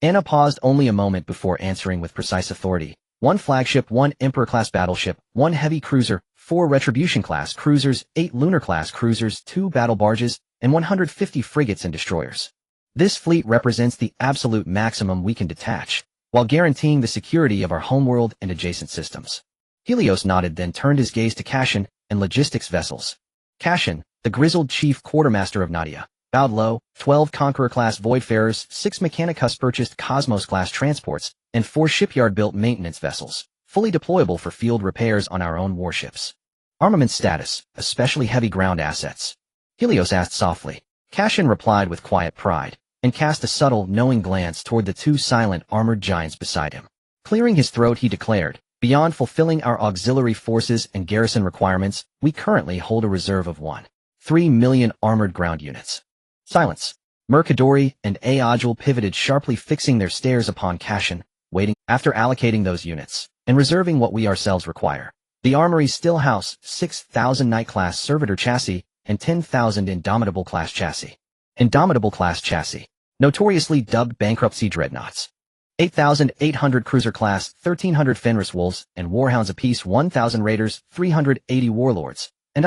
Anna paused only a moment before answering with precise authority. 1 flagship, 1 Emperor-class battleship, 1 heavy cruiser, 4 Retribution-class cruisers, 8 Lunar-class cruisers, 2 battle barges, and 150 frigates and destroyers. This fleet represents the absolute maximum we can detach, while guaranteeing the security of our homeworld and adjacent systems. Helios nodded, then turned his gaze to Cashin and logistics vessels. Cashin, the grizzled chief quartermaster of Nadia, bowed low. 12 Conqueror-class Voidfarers, 6 Mechanicus-purchased Cosmos-class transports, and 4 shipyard-built maintenance vessels, fully deployable for field repairs on our own warships. Armament status, especially heavy ground assets? Helios asked softly. Cashin replied with quiet pride, and cast a subtle, knowing glance toward the 2 silent, armored giants beside him. Clearing his throat, he declared, beyond fulfilling our auxiliary forces and garrison requirements, we currently hold a reserve of 1.3 million armored ground units. Silence. Mercadori and Aajul pivoted sharply, fixing their stares upon Cashin, waiting. After allocating those units, and reserving what we ourselves require, the armories still house 6,000 Knight-class servitor chassis and 10,000 Indomitable-class chassis. Indomitable-class chassis, notoriously dubbed bankruptcy dreadnoughts. 8,800 cruiser-class, 1,300 Fenris Wolves and Warhounds apiece, 1,000 Raiders, 380 Warlords, and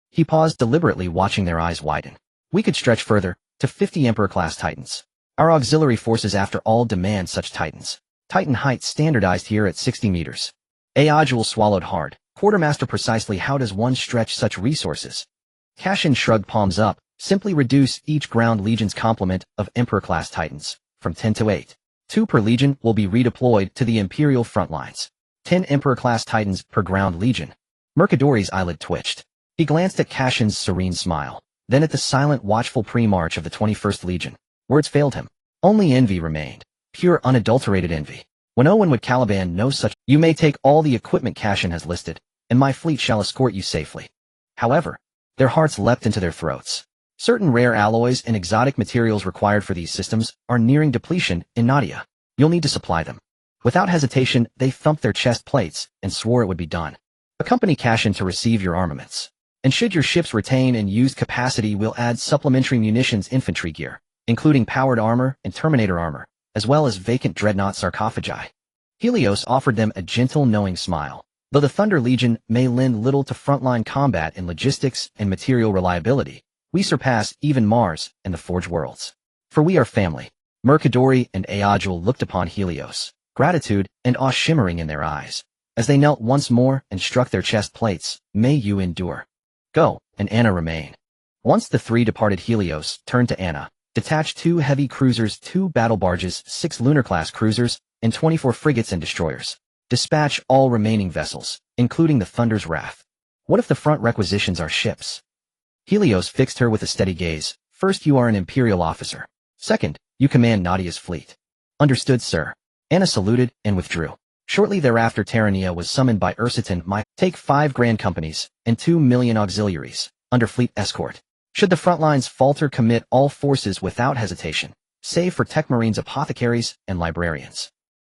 he paused deliberately, watching their eyes widen. We could stretch further, to 50 Emperor-class Titans. Our auxiliary forces, after all, demand such Titans. Titan height standardized here at 60 meters. Aajul swallowed hard. Quartermaster, precisely how does one stretch such resources? Cashin shrugged, palms up. Simply reduce each ground legion's complement of Emperor-class Titans, from 10 to 8. 2 per legion will be redeployed to the Imperial front lines. 10 Emperor-class Titans per ground legion. Mercadori's eyelid twitched. He glanced at Cashin's serene smile, then at the silent, watchful pre-march of the 21st Legion. Words failed him. Only envy remained. Pure, unadulterated envy. When Owen would Caliban know such, you may take all the equipment Cashin has listed, and my fleet shall escort you safely. However, their hearts leapt into their throats. Certain rare alloys and exotic materials required for these systems are nearing depletion in Nadia. You'll need to supply them. Without hesitation, they thumped their chest plates and swore it would be done. Accompany Cashin to receive your armaments. And should your ships retain and used capacity, we'll add supplementary munitions, infantry gear, including powered armor and Terminator armor, as well as vacant dreadnought sarcophagi. Helios offered them a gentle, knowing smile. Though the Thunder Legion may lend little to frontline combat in logistics and material reliability, we surpass even Mars and the Forge Worlds. For we are family. Mercadori and Aajul looked upon Helios, gratitude and awe shimmering in their eyes, as they knelt once more and struck their chest plates. May you endure. Go, and Anna remain. Once the 3 departed, Helios turned to Anna. Detach 2 heavy cruisers, 2 battle barges, 6 Lunar-class cruisers, and 24 frigates and destroyers. Dispatch all remaining vessels, including the Thunder's Wrath. What if the front requisitions are ships? Helios fixed her with a steady gaze. First, you are an Imperial officer. Second, you command Nadia's fleet. Understood, sir. Anna saluted and withdrew. Shortly thereafter, Terrania was summoned by Ursiton. Take 5 grand companies and 2 million auxiliaries under fleet escort. Should the front lines falter, commit all forces without hesitation, save for Tech Marines, apothecaries, and librarians.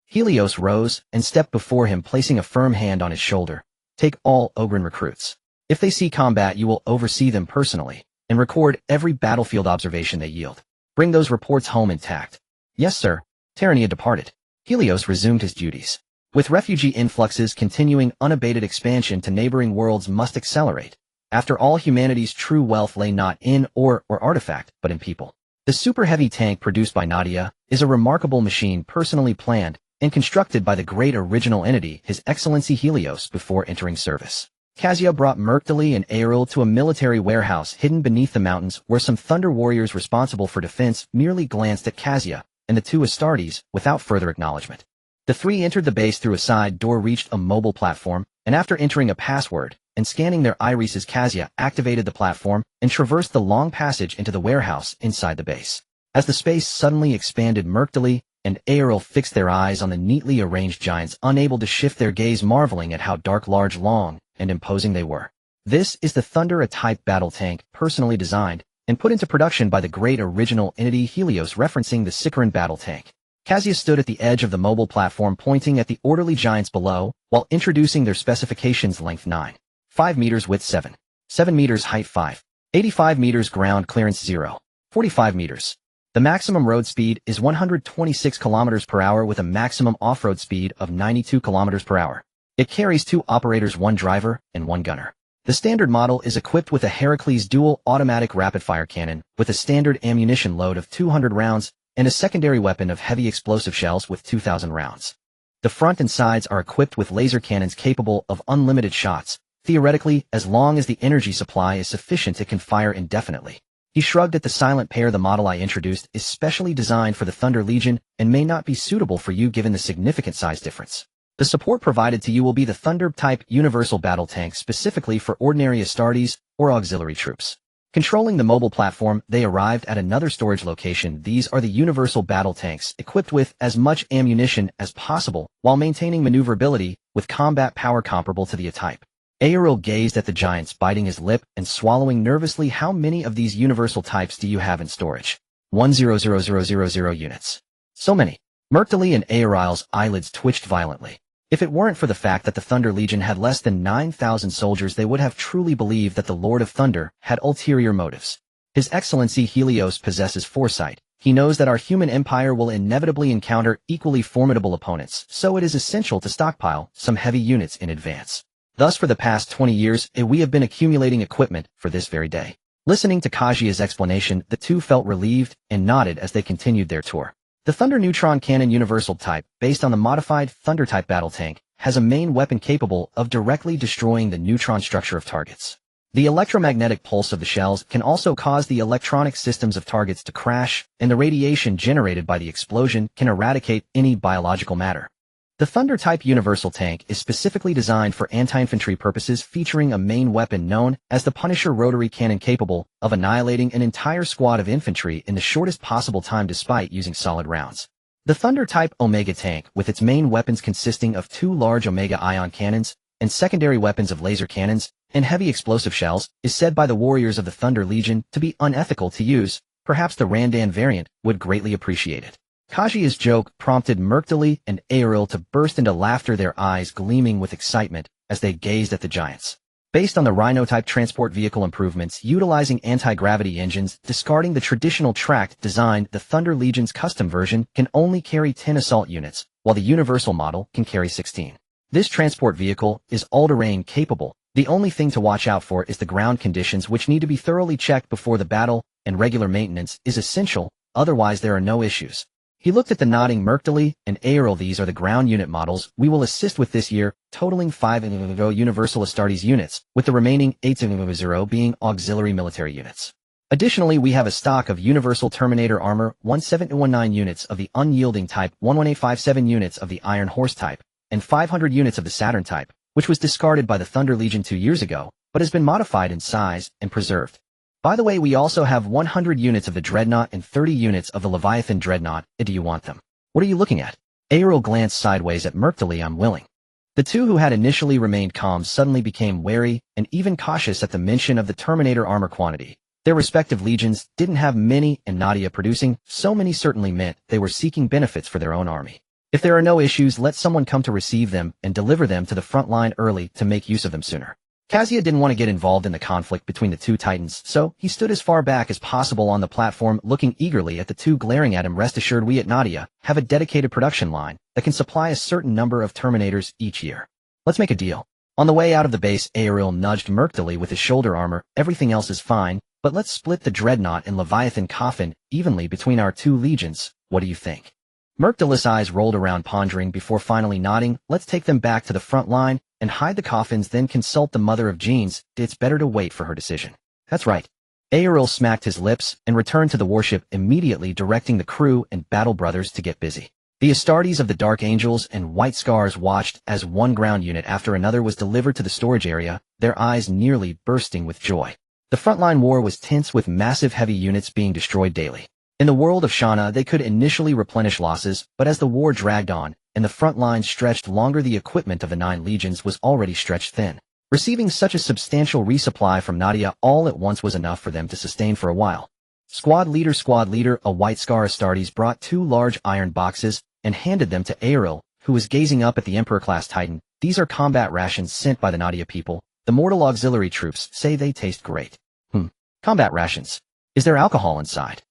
Helios rose and stepped before him, placing a firm hand on his shoulder. Take all Ogren recruits. If they see combat, you will oversee them personally and record every battlefield observation they yield. Bring those reports home intact. Yes, sir. Terrania departed. Helios resumed his duties. With refugee influxes continuing, unabated expansion to neighboring worlds must accelerate. After all, humanity's true wealth lay not in ore or artifact, but in people. The super heavy tank produced by Nadia is a remarkable machine, personally planned and constructed by the great original entity, His Excellency Helios, before entering service. Kazia brought Mercdali and Aeril to a military warehouse hidden beneath the mountains, where some Thunder warriors responsible for defense merely glanced at Kazia and the 2 Astartes without further acknowledgement. The 3 entered the base through a side door, reached a mobile platform, and after entering a password and scanning their irises, Kazia activated the platform and traversed the long passage into the warehouse inside the base. As the space suddenly expanded, Mercdali and Aeril fixed their eyes on the neatly arranged giants, unable to shift their gaze, marveling at how dark, large, long, and imposing they were. This is the Thunder, a type battle tank, personally designed and put into production by the great original entity Helios referencing the Sicaran battle tank. Kazuya stood at the edge of the mobile platform pointing at the orderly giants below, while introducing their specifications: length 9, 5 meters, width 7, 7 meters, height 5, 85 meters, ground clearance 0, 45 meters. The maximum road speed is 126 kilometers per hour with a maximum off-road speed of 92 kilometers per hour. It carries 2 operators, 1 driver, and 1 gunner. The standard model is equipped with a Heracles dual automatic rapid-fire cannon with a standard ammunition load of 200 rounds and a secondary weapon of heavy explosive shells with 2,000 rounds. The front and sides are equipped with laser cannons capable of unlimited shots. Theoretically, as long as the energy supply is sufficient, it can fire indefinitely. He shrugged at the silent pair. The model I introduced is specially designed for the Thunder Legion and may not be suitable for you given the significant size difference. The support provided to you will be the Thunder-type Universal Battle Tank specifically for ordinary Astartes or auxiliary troops. Controlling the mobile platform, they arrived at another storage location. These are the Universal Battle Tanks, equipped with as much ammunition as possible while maintaining maneuverability with combat power comparable to the A-type. Aeril gazed at the giants, biting his lip and swallowing nervously. How many of these universal types do you have in storage? 1,000,000 units. So many. Myrtili and Aeril's eyelids twitched violently. If it weren't for the fact that the Thunder Legion had less than 9,000 soldiers, they would have truly believed that the Lord of Thunder had ulterior motives. His Excellency Helios possesses foresight. He knows that our human empire will inevitably encounter equally formidable opponents, so it is essential to stockpile some heavy units in advance. Thus, for the past 20 years, we have been accumulating equipment for this very day. Listening to Kazuya's explanation, the two felt relieved and nodded as they continued their tour. The Thunder Neutron Cannon Universal Type, based on the modified Thunder-type battle tank, has a main weapon capable of directly destroying the neutron structure of targets. The electromagnetic pulse of the shells can also cause the electronic systems of targets to crash, and the radiation generated by the explosion can eradicate any biological matter. The Thunder-type Universal Tank is specifically designed for anti-infantry purposes, featuring a main weapon known as the Punisher rotary cannon capable of annihilating an entire squad of infantry in the shortest possible time despite using solid rounds. The Thunder-type Omega Tank, with its main weapons consisting of 2 large Omega ion cannons and secondary weapons of laser cannons and heavy explosive shells, is said by the warriors of the Thunder Legion to be unethical to use. Perhaps the Randan variant would greatly appreciate it. Kazuya's joke prompted Myrtili and Aeril to burst into laughter, their eyes gleaming with excitement as they gazed at the giants. Based on the Rhino-type transport vehicle improvements utilizing anti-gravity engines, discarding the traditional tracked design, the Thunder Legion's custom version can only carry 10 assault units, while the Universal model can carry 16. This transport vehicle is all-terrain capable. The only thing to watch out for is the ground conditions, which need to be thoroughly checked before the battle, and regular maintenance is essential, otherwise there are no issues. He looked at the nodding Myrtili and Aeril. These are the ground unit models we will assist with this year, totaling 5 Universal Astartes units, with the remaining 8 being auxiliary military units. Additionally, we have a stock of Universal Terminator Armor, 1719 units of the Unyielding type, 11857 units of the Iron Horse type, and 500 units of the Saturn type, which was discarded by the Thunder Legion 2 years ago, but has been modified in size and preserved. By the way, we also have 100 units of the Dreadnought and 30 units of the Leviathan Dreadnought. Do you want them? What are you looking at? Aeril glanced sideways at Myrtili. I'm willing. The two, who had initially remained calm, suddenly became wary and even cautious at the mention of the Terminator armor quantity. Their respective legions didn't have many, and Nadia producing so many certainly meant they were seeking benefits for their own army. If there are no issues, let someone come to receive them and deliver them to the front line early to make use of them sooner. Kazuya didn't want to get involved in the conflict between the two titans, so he stood as far back as possible on the platform, looking eagerly at the two glaring at him. Rest assured, we at Nadia have a dedicated production line that can supply a certain number of Terminators each year. Let's make a deal. On the way out of the base, Aeril nudged Myrtili with his shoulder armor. Everything else is fine, but let's split the Dreadnought and Leviathan coffin evenly between our two legions. What do you think? Myrtili's eyes rolled around, pondering before finally nodding. Let's take them back to the front line and hide the coffins, then consult the mother of Genes. It's better to wait for her decision. That's right. Aeril smacked his lips and returned to the warship, immediately directing the crew and battle brothers to get busy. The Astartes of the Dark Angels and White Scars watched as one ground unit after another was delivered to the storage area, their eyes nearly bursting with joy. The frontline war was tense, with massive heavy units being destroyed daily. In the world of Shana, they could initially replenish losses, but as the war dragged on and the front line stretched longer, the equipment of the 9 legions was already stretched thin. Receiving such a substantial resupply from Nadia all at once was enough for them to sustain for a while. Squad leader, a white Scar Astartes brought 2 large iron boxes and handed them to Aeril, who was gazing up at the Emperor-class Titan. These are combat rations sent by the Nadia people. The mortal auxiliary troops say they taste great. Combat rations. Is there alcohol inside?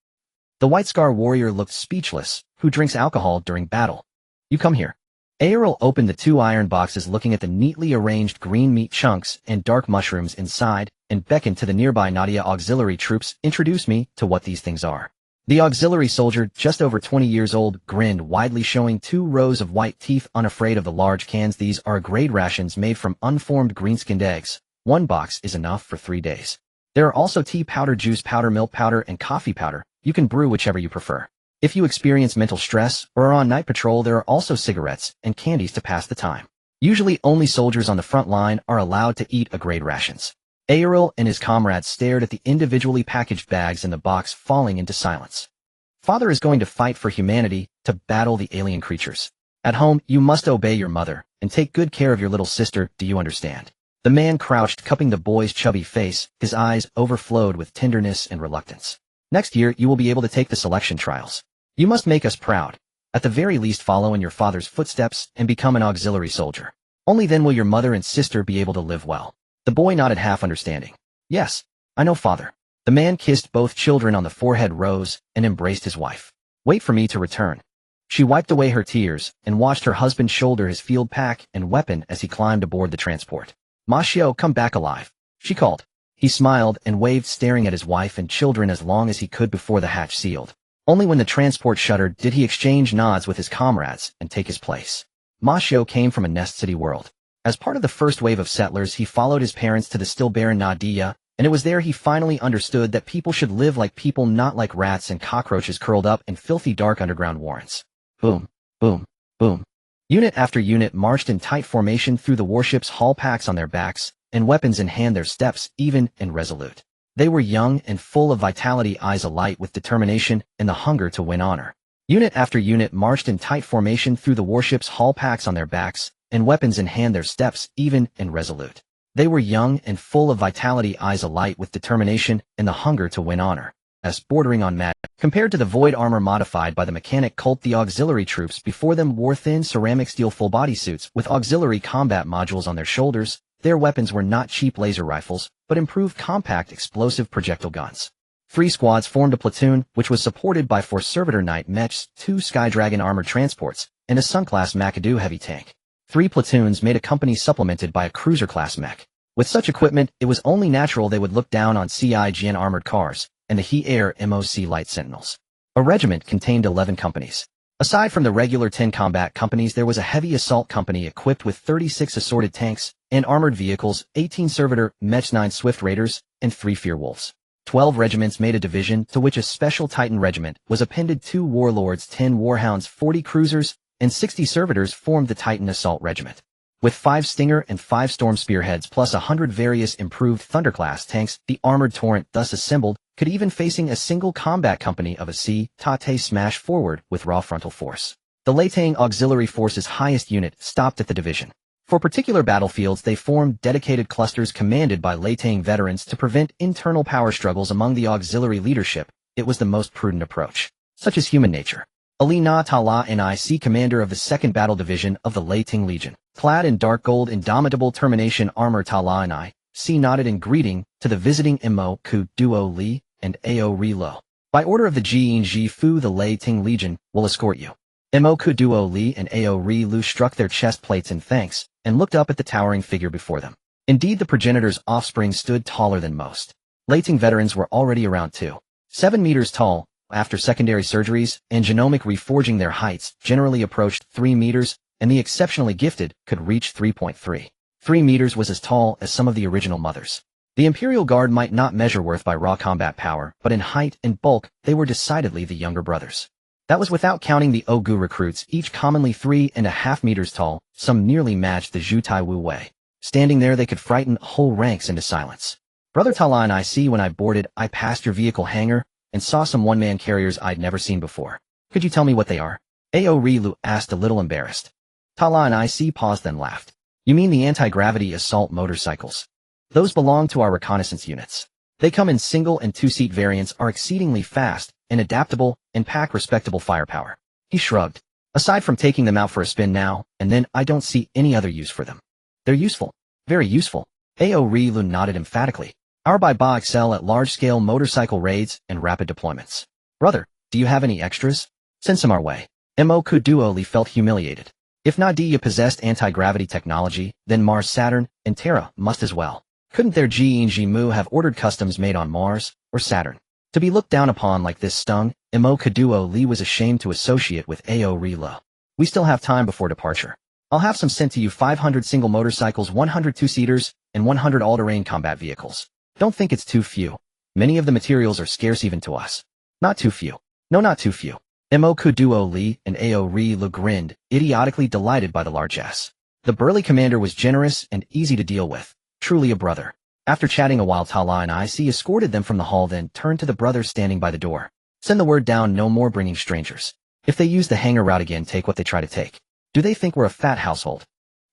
The White Scar warrior looked speechless. Who drinks alcohol during battle? You come here. Aeril opened the 2 iron boxes, looking at the neatly arranged green meat chunks and dark mushrooms inside, and beckoned to the nearby Nadia auxiliary troops. Introduce me to what these things are. The auxiliary soldier, just over 20 years old, grinned widely, showing 2 rows of white teeth, unafraid of the large cans. These are grade rations made from unformed green-skinned eggs. 1 box is enough for 3 days. There are also tea powder, juice powder, milk powder, and coffee powder. You can brew whichever you prefer. If you experience mental stress or are on night patrol, there are also cigarettes and candies to pass the time. Usually only soldiers on the front line are allowed to eat grade rations. Aeril and his comrades stared at the individually packaged bags in the box, falling into silence. Father is going to fight for humanity, to battle the alien creatures. At home, you must obey your mother and take good care of your little sister. Do you understand? The man crouched, cupping the boy's chubby face. His eyes overflowed with tenderness and reluctance. Next year, you will be able to take the selection trials. You must make us proud. At the very least, follow in your father's footsteps and become an auxiliary soldier. Only then will your mother and sister be able to live well. The boy nodded, half understanding. Yes, I know, father. The man kissed both children on the forehead, rose, and embraced his wife. Wait for me to return. She wiped away her tears and watched her husband shoulder his field pack and weapon as he climbed aboard the transport. Mashio, come back alive, she called. He smiled and waved, staring at his wife and children as long as he could before the hatch sealed. Only when the transport shuttered did he exchange nods with his comrades and take his place. Mashio came from a Nest City world. As part of the first wave of settlers, he followed his parents to the still barren Nadia, and it was there he finally understood that people should live like people, not like rats and cockroaches curled up in filthy dark underground warrens. Boom, boom, boom. Unit after unit marched in tight formation through the warship's hull, packs on their backs, and weapons in hand, their steps even and resolute. They were young and full of vitality, eyes alight with determination and the hunger to win honor. Unit after unit marched in tight formation through the warship's hull, packs on their backs, and weapons in hand, their steps even and resolute. They were young and full of vitality, eyes alight with determination and the hunger to win honor. As bordering on mad, compared to the void armor modified by the mechanic cult, the auxiliary troops before them wore thin ceramic steel full body suits with auxiliary combat modules on their shoulders. Their weapons were not cheap laser rifles, but improved compact explosive projectile guns. 3 squads formed a platoon, which was supported by 4 Servitor Knight mechs, 2 Skydragon armored transports, and a Sun-class McAdoo heavy tank. 3 platoons made a company supplemented by a cruiser-class mech. With such equipment, it was only natural they would look down on CIGN armored cars and the He-Air MOC light sentinels. A regiment contained 11 companies. Aside from the regular 10 combat companies, there was a heavy assault company equipped with 36 assorted tanks and armored vehicles, 18 Servitor Mech, 9 Swift Raiders, and 3 Fear Wolves. 12 regiments made a division, to which a special Titan regiment was appended. 2 Warlords, 10 Warhounds, 40 cruisers, and 60 servitors formed the Titan Assault Regiment. With 5 Stinger and 5 Storm Spearheads plus 100 various improved Thunder-class tanks, the armored torrent thus assembled could even facing a single combat company of a Tate smash forward with raw frontal force. The Latang Auxiliary Force's highest unit stopped at the division. For particular battlefields, they formed dedicated clusters commanded by Latang veterans to prevent internal power struggles among the auxiliary leadership. It was the most prudent approach. Such is human nature. Ali Na Tala NIC, commander of the 2nd Battle Division of the Latang Legion, clad in dark gold indomitable termination armor, Tala NIC nodded in greeting to the visiting Mo Ku Duo Li and Ao Ri Lo. By order of the Jin Ji Fu, the Latang Legion will escort you. Mo Ku Duo Li and Ao Ri Lu struck their chest plates in thanks and looked up at the towering figure before them. Indeed, the progenitor's offspring stood taller than most. Latang veterans were already around 7 meters tall. After secondary surgeries and genomic reforging, their heights generally approached 3 meters, and the exceptionally gifted could reach 3.3. 3 meters was as tall as some of the original mothers. The Imperial Guard might not measure worth by raw combat power, but in height and bulk, they were decidedly the younger brothers. That was without counting the Ogu recruits, each commonly 3.5 meters tall. Some nearly matched the Zhu Tai Wu Wei. Standing there, they could frighten whole ranks into silence. Brother Talan, I see, when I boarded, I passed your vehicle hangar and saw some one-man carriers I'd never seen before. Could you tell me what they are? Ao Ri Lu asked, a little embarrassed. Talan, I see, paused, then laughed. You mean the anti-gravity assault motorcycles? Those belong to our reconnaissance units. They come in single and two-seat variants, are exceedingly fast and adaptable, and pack respectable firepower. He shrugged. Aside from taking them out for a spin now and then, I don't see any other use for them. They're useful. Very useful. Aori Lu nodded emphatically. Our Baiba excel at large-scale motorcycle raids and rapid deployments. Brother, do you have any extras? Send some our way. Mo Kuduo Li felt humiliated. If Nadia possessed anti-gravity technology, then Mars, Saturn, and Terra must as well. Couldn't their Jimu have ordered customs made on Mars or Saturn? To be looked down upon like this stung. Mo Kuduo Li was ashamed to associate with Aori Lu. We still have time before departure. I'll have some sent to you: 500 single motorcycles, 100 two-seaters, and 100 all-terrain combat vehicles. Don't think it's too few. Many of the materials are scarce even to us. Not too few. No, not too few. Mo Kuduo Li and Aori Lu grinned, idiotically delighted by the largesse. The burly commander was generous and easy to deal with. Truly a brother. After chatting a while, Tala and I escorted them from the hall, then turned to the brothers standing by the door. Send the word down, no more bringing strangers. If they use the hangar route again, take what they try to take. Do they think we're a fat household?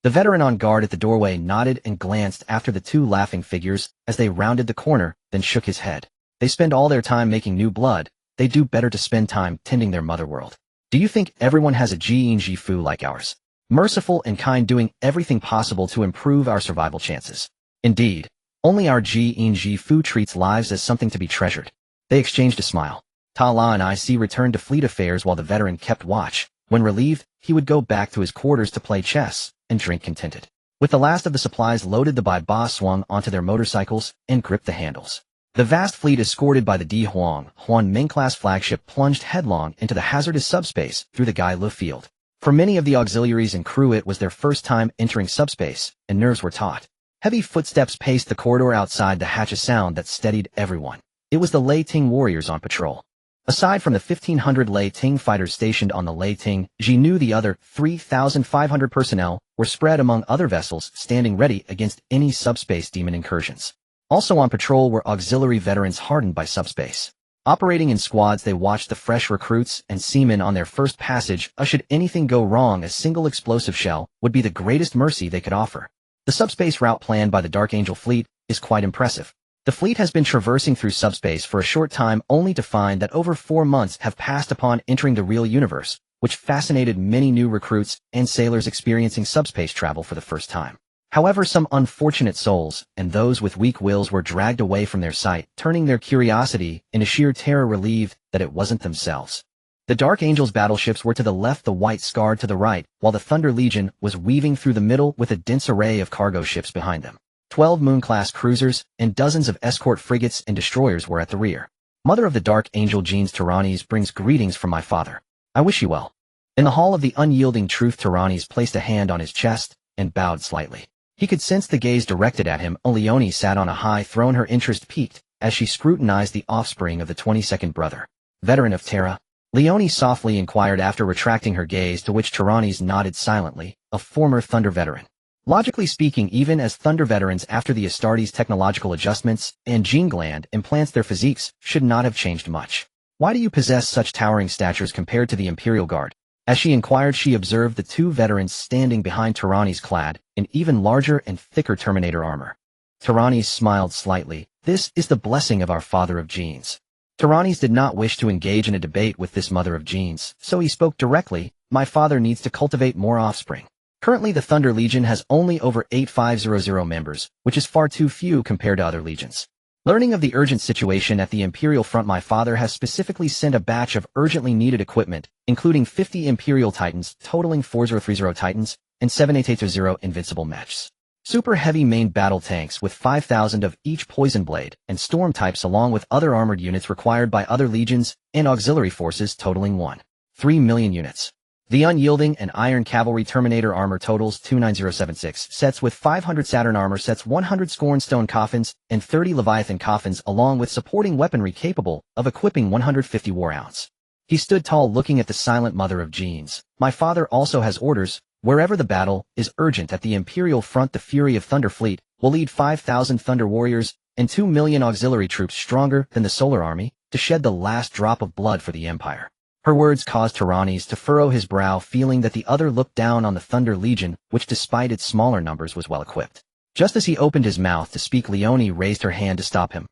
The veteran on guard at the doorway nodded and glanced after the two laughing figures as they rounded the corner, then shook his head. They spend all their time making new blood. They do better to spend time tending their mother world. Do you think everyone has a Jinji Fu like ours? Merciful and kind, doing everything possible to improve our survival chances. Indeed, only our Jinji Fu treats lives as something to be treasured. They exchanged a smile. Tala and I returned to fleet affairs while the veteran kept watch. When relieved, he would go back to his quarters to play chess and drink contented. With the last of the supplies loaded, the Baiba swung onto their motorcycles and gripped the handles. The vast fleet, escorted by the Di Huang Ming-class flagship, plunged headlong into the hazardous subspace through the Gai Lu field. For many of the auxiliaries and crew, it was their first time entering subspace, and nerves were taut. Heavy footsteps paced the corridor outside the hatch, a sound that steadied everyone. It was the Lei Ting warriors on patrol. Aside from the 1,500 Lei Ting fighters stationed on the Lei Ting, Ji knew the other 3,500 personnel were spread among other vessels, standing ready against any subspace demon incursions. Also on patrol were auxiliary veterans hardened by subspace. Operating in squads, they watched the fresh recruits and seamen on their first passage. Should anything go wrong, a single explosive shell would be the greatest mercy they could offer. The subspace route planned by the Dark Angel fleet is quite impressive. The fleet has been traversing through subspace for a short time, only to find that over 4 months have passed upon entering the real universe, which fascinated many new recruits and sailors experiencing subspace travel for the first time. However, some unfortunate souls, and those with weak wills, were dragged away from their sight, turning their curiosity into sheer terror, relieved that it wasn't themselves. The Dark Angel's battleships were to the left, the White Scar to the right, while the Thunder Legion was weaving through the middle with a dense array of cargo ships behind them. 12 Moon-class cruisers and dozens of escort frigates and destroyers were at the rear. Mother of the Dark Angel, Jeans Tyrannis brings greetings from my father. I wish you well. In the Hall of the Unyielding Truth, Tyrannis placed a hand on his chest and bowed slightly. He could sense the gaze directed at him. Leonie sat on a high throne, her interest piqued as she scrutinized the offspring of the 22nd brother. Veteran of Terra? Leonie softly inquired after retracting her gaze, to which Tyrannis nodded silently. A former Thunder veteran. Logically speaking, even as Thunder veterans, after the Astartes' technological adjustments and gene gland implants, their physiques should not have changed much. Why do you possess such towering statures compared to the Imperial Guard? As she inquired, she observed the two veterans standing behind Tyrannis, clad in even larger and thicker Terminator armor. Tyrannis smiled slightly. This is the blessing of our father of genes. Tyrannis did not wish to engage in a debate with this mother of genes, so he spoke directly. My father needs to cultivate more offspring. Currently, the Thunder Legion has only over 8,500 members, which is far too few compared to other legions. Learning of the urgent situation at the Imperial front, my father has specifically sent a batch of urgently needed equipment, including 50 Imperial Titans, totaling 4030 Titans, and 7880 invincible mechs. Super heavy main battle tanks with 5,000 of each Poison Blade and Storm types, along with other armored units required by other legions and auxiliary forces, totaling 1.3 million units. The Unyielding and Iron Cavalry Terminator armor totals 29076 sets with 500 Saturn armor sets, 100 Scornstone coffins, and 30 Leviathan coffins, along with supporting weaponry capable of equipping 150 war ounce. He stood tall, looking at the silent mother of genes. My father also has orders. Wherever the battle is urgent at the Imperial front, the Fury of Thunder Fleet will lead 5,000 Thunder warriors and 2 million auxiliary troops stronger than the Solar Army to shed the last drop of blood for the Empire. Her words caused Tyrannes to furrow his brow, feeling that the other looked down on the Thunder Legion, which despite its smaller numbers was well equipped. Just as he opened his mouth to speak, Leone raised her hand to stop him.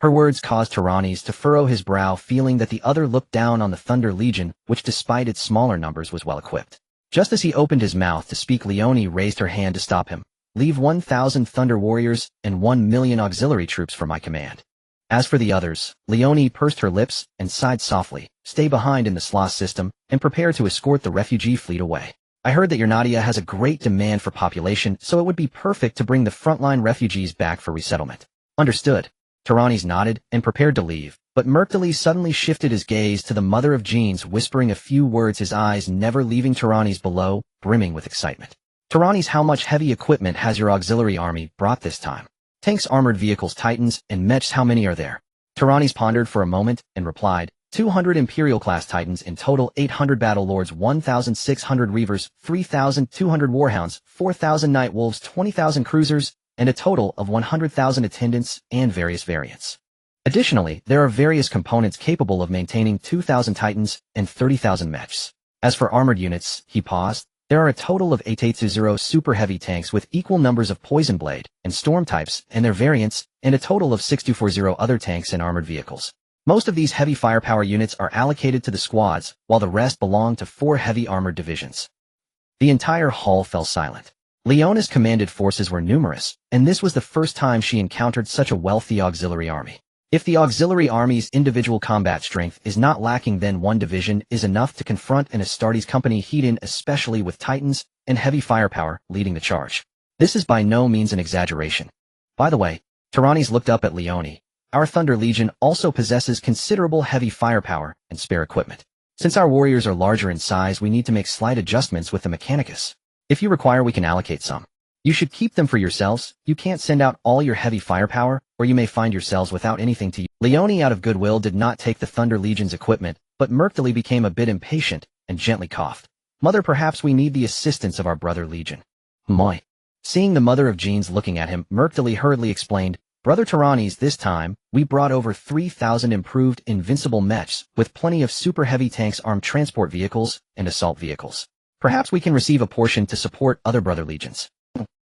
Her words caused Tyrannes to furrow his brow, feeling that the other looked down on the Thunder Legion, which despite its smaller numbers was well equipped. Just as he opened his mouth to speak, Leone raised her hand to stop him. Leave 1,000 Thunder Warriors and 1,000,000 auxiliary troops for my command. As for the others, Leone pursed her lips and sighed softly. Stay behind in the Sloth system and prepare to escort the refugee fleet away. I heard that your Nadia has a great demand for population, so it would be perfect to bring the frontline refugees back for resettlement. Understood. Tyrannes nodded and prepared to leave, but Merctili suddenly shifted his gaze to the mother of Jeans, whispering a few words, his eyes never leaving Tyrannes below, brimming with excitement. Tyrannes, how much heavy equipment has your auxiliary army brought this time? Tanks, armored vehicles, titans, and mechs, how many are there? Tyrannes pondered for a moment and replied, 200 Imperial-class titans in total, 800 battle lords, 1,600 reavers, 3,200 warhounds, 4,000 night wolves, 20,000 cruisers, and a total of 100,000 attendants and various variants. Additionally, there are various components capable of maintaining 2,000 titans and 30,000 mechs. As for armored units, he paused. There are a total of 880 super heavy tanks with equal numbers of poison blade and storm types and their variants, and a total of 6240 other tanks and armored vehicles. Most of these heavy firepower units are allocated to the squads, while the rest belong to 4 heavy armored divisions. The entire hall fell silent. Leona's commanded forces were numerous, and this was the first time she encountered such a wealthy auxiliary army. If the auxiliary army's individual combat strength is not lacking, then one division is enough to confront an Astartes company heat-in, especially with titans and heavy firepower leading the charge. This is by no means an exaggeration. By the way, Tyrannes looked up at Leone. Our Thunder Legion also possesses considerable heavy firepower and spare equipment. Since our warriors are larger in size, we need to make slight adjustments with the Mechanicus. If you require, we can allocate some. You should keep them for yourselves. You can't send out all your heavy firepower, or you may find yourselves without anything to use. Leone, out of goodwill, did not take the Thunder Legion's equipment, but Merctili became a bit impatient and gently coughed. Mother, perhaps we need the assistance of our brother Legion. Moi. Seeing the mother of Jeans looking at him, Merctili hurriedly explained, Brother Tyrannes, this time, we brought over 3,000 improved invincible mechs, with plenty of super heavy tanks, armed transport vehicles, and assault vehicles. Perhaps we can receive a portion to support other brother legions.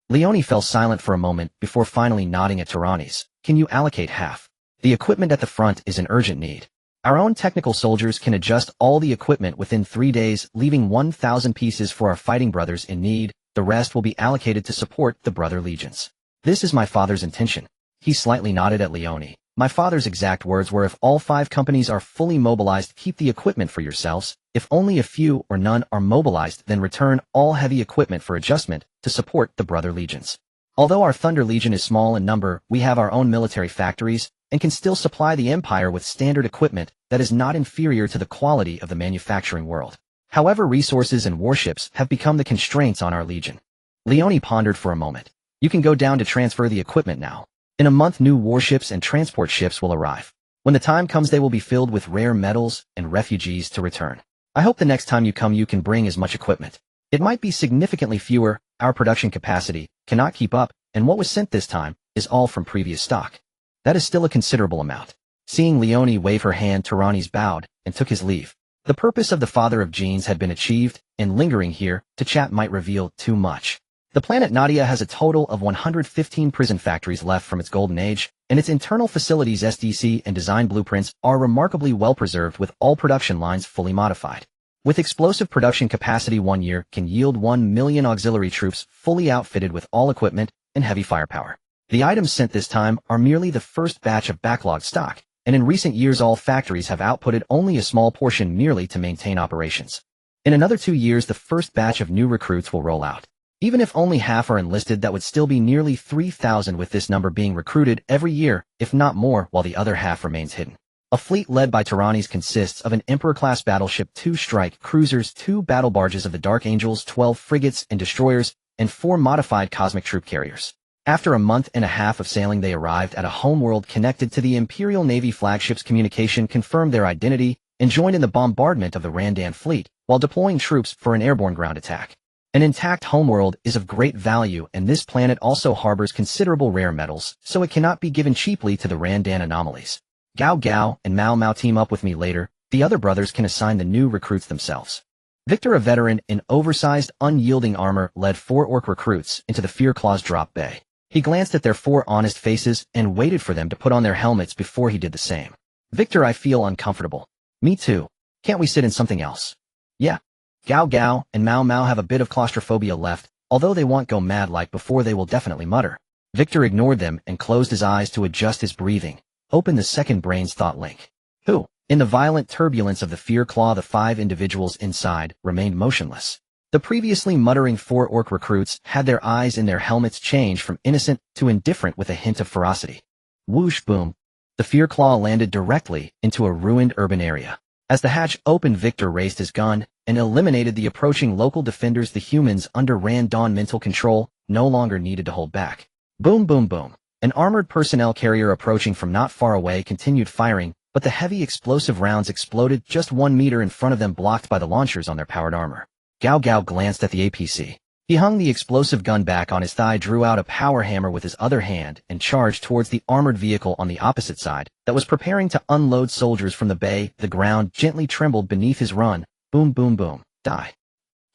Leone fell silent for a moment before finally nodding at Tyrannes. Can you allocate half? The equipment at the front is an urgent need. Our own technical soldiers can adjust all the equipment within 3 days, leaving 1,000 pieces for our fighting brothers in need. The rest will be allocated to support the brother legions. This is my father's intention. He slightly nodded at Leone. My father's exact words were, if all 5 companies are fully mobilized, keep the equipment for yourselves. If only a few or none are mobilized, then return all heavy equipment for adjustment to support the brother legions. Although our Thunder Legion is small in number, we have our own military factories and can still supply the Empire with standard equipment that is not inferior to the quality of the manufacturing world. However, resources and warships have become the constraints on our Legion. Leone pondered for a moment. You can go down to transfer the equipment now. In a month, new warships and transport ships will arrive. When the time comes, they will be filled with rare metals and refugees to return. I hope the next time you come, you can bring as much equipment. It might be significantly fewer. Our production capacity cannot keep up, and what was sent this time is all from previous stock. That is still a considerable amount. Seeing Leone wave her hand, Tyrannes bowed and took his leave. The purpose of the father of Jeans had been achieved, and lingering here to chat might reveal too much. The planet Nadia has a total of 115 prison factories left from its golden age, and its internal facilities, SDC and design blueprints, are remarkably well preserved, with all production lines fully modified. With explosive production capacity, 1 year can yield 1,000,000 auxiliary troops fully outfitted with all equipment and heavy firepower. The items sent this time are merely the first batch of backlogged stock, and in recent years all factories have outputted only a small portion merely to maintain operations. In another 2 years, the first batch of new recruits will roll out. Even if only half are enlisted, that would still be nearly 3,000, with this number being recruited every year, if not more, while the other half remains hidden. A fleet led by Tyrannes consists of an Emperor-class battleship, 2 strike cruisers, 2 battle barges of the Dark Angels, 12 frigates and destroyers, and 4 modified cosmic troop carriers. After a month and a half of sailing, they arrived at a homeworld connected to the Imperial Navy flagships. Communication confirmed their identity and joined in the bombardment of the Randan fleet while deploying troops for an airborne ground attack. An intact homeworld is of great value, and this planet also harbors considerable rare metals, so it cannot be given cheaply to the Randan anomalies. Gao Gao and Mao Mao team up with me later. The other brothers can assign the new recruits themselves. Victor, a veteran in oversized, unyielding armor, led 4 orc recruits into the Fear Claw's drop bay. He glanced at their 4 honest faces and waited for them to put on their helmets before he did the same. Victor, I feel uncomfortable. Me too. Can't we sit in something else? Yeah. Gao Gao and Mao Mao have a bit of claustrophobia left, although they won't go mad like before. They will definitely mutter. Victor ignored them and closed his eyes to adjust his breathing. Open the second brain's thought link. Who? In the violent turbulence of the Fear Claw, the 5 individuals inside remained motionless. The previously muttering 4 orc recruits had their eyes in their helmets change from innocent to indifferent with a hint of ferocity. Whoosh, boom. The Fear Claw landed directly into a ruined urban area. As the hatch opened, Victor raised his gun and eliminated the approaching local defenders. The humans under Randon mental control no longer needed to hold back. Boom, boom, boom. An armored personnel carrier approaching from not far away continued firing, but the heavy explosive rounds exploded just 1 meter in front of them, blocked by the launchers on their powered armor. Gao Gao glanced at the APC. He hung the explosive gun back on his thigh, drew out a power hammer with his other hand, and charged towards the armored vehicle on the opposite side that was preparing to unload soldiers from the bay. The ground gently trembled beneath his run. Boom, boom, boom. Die.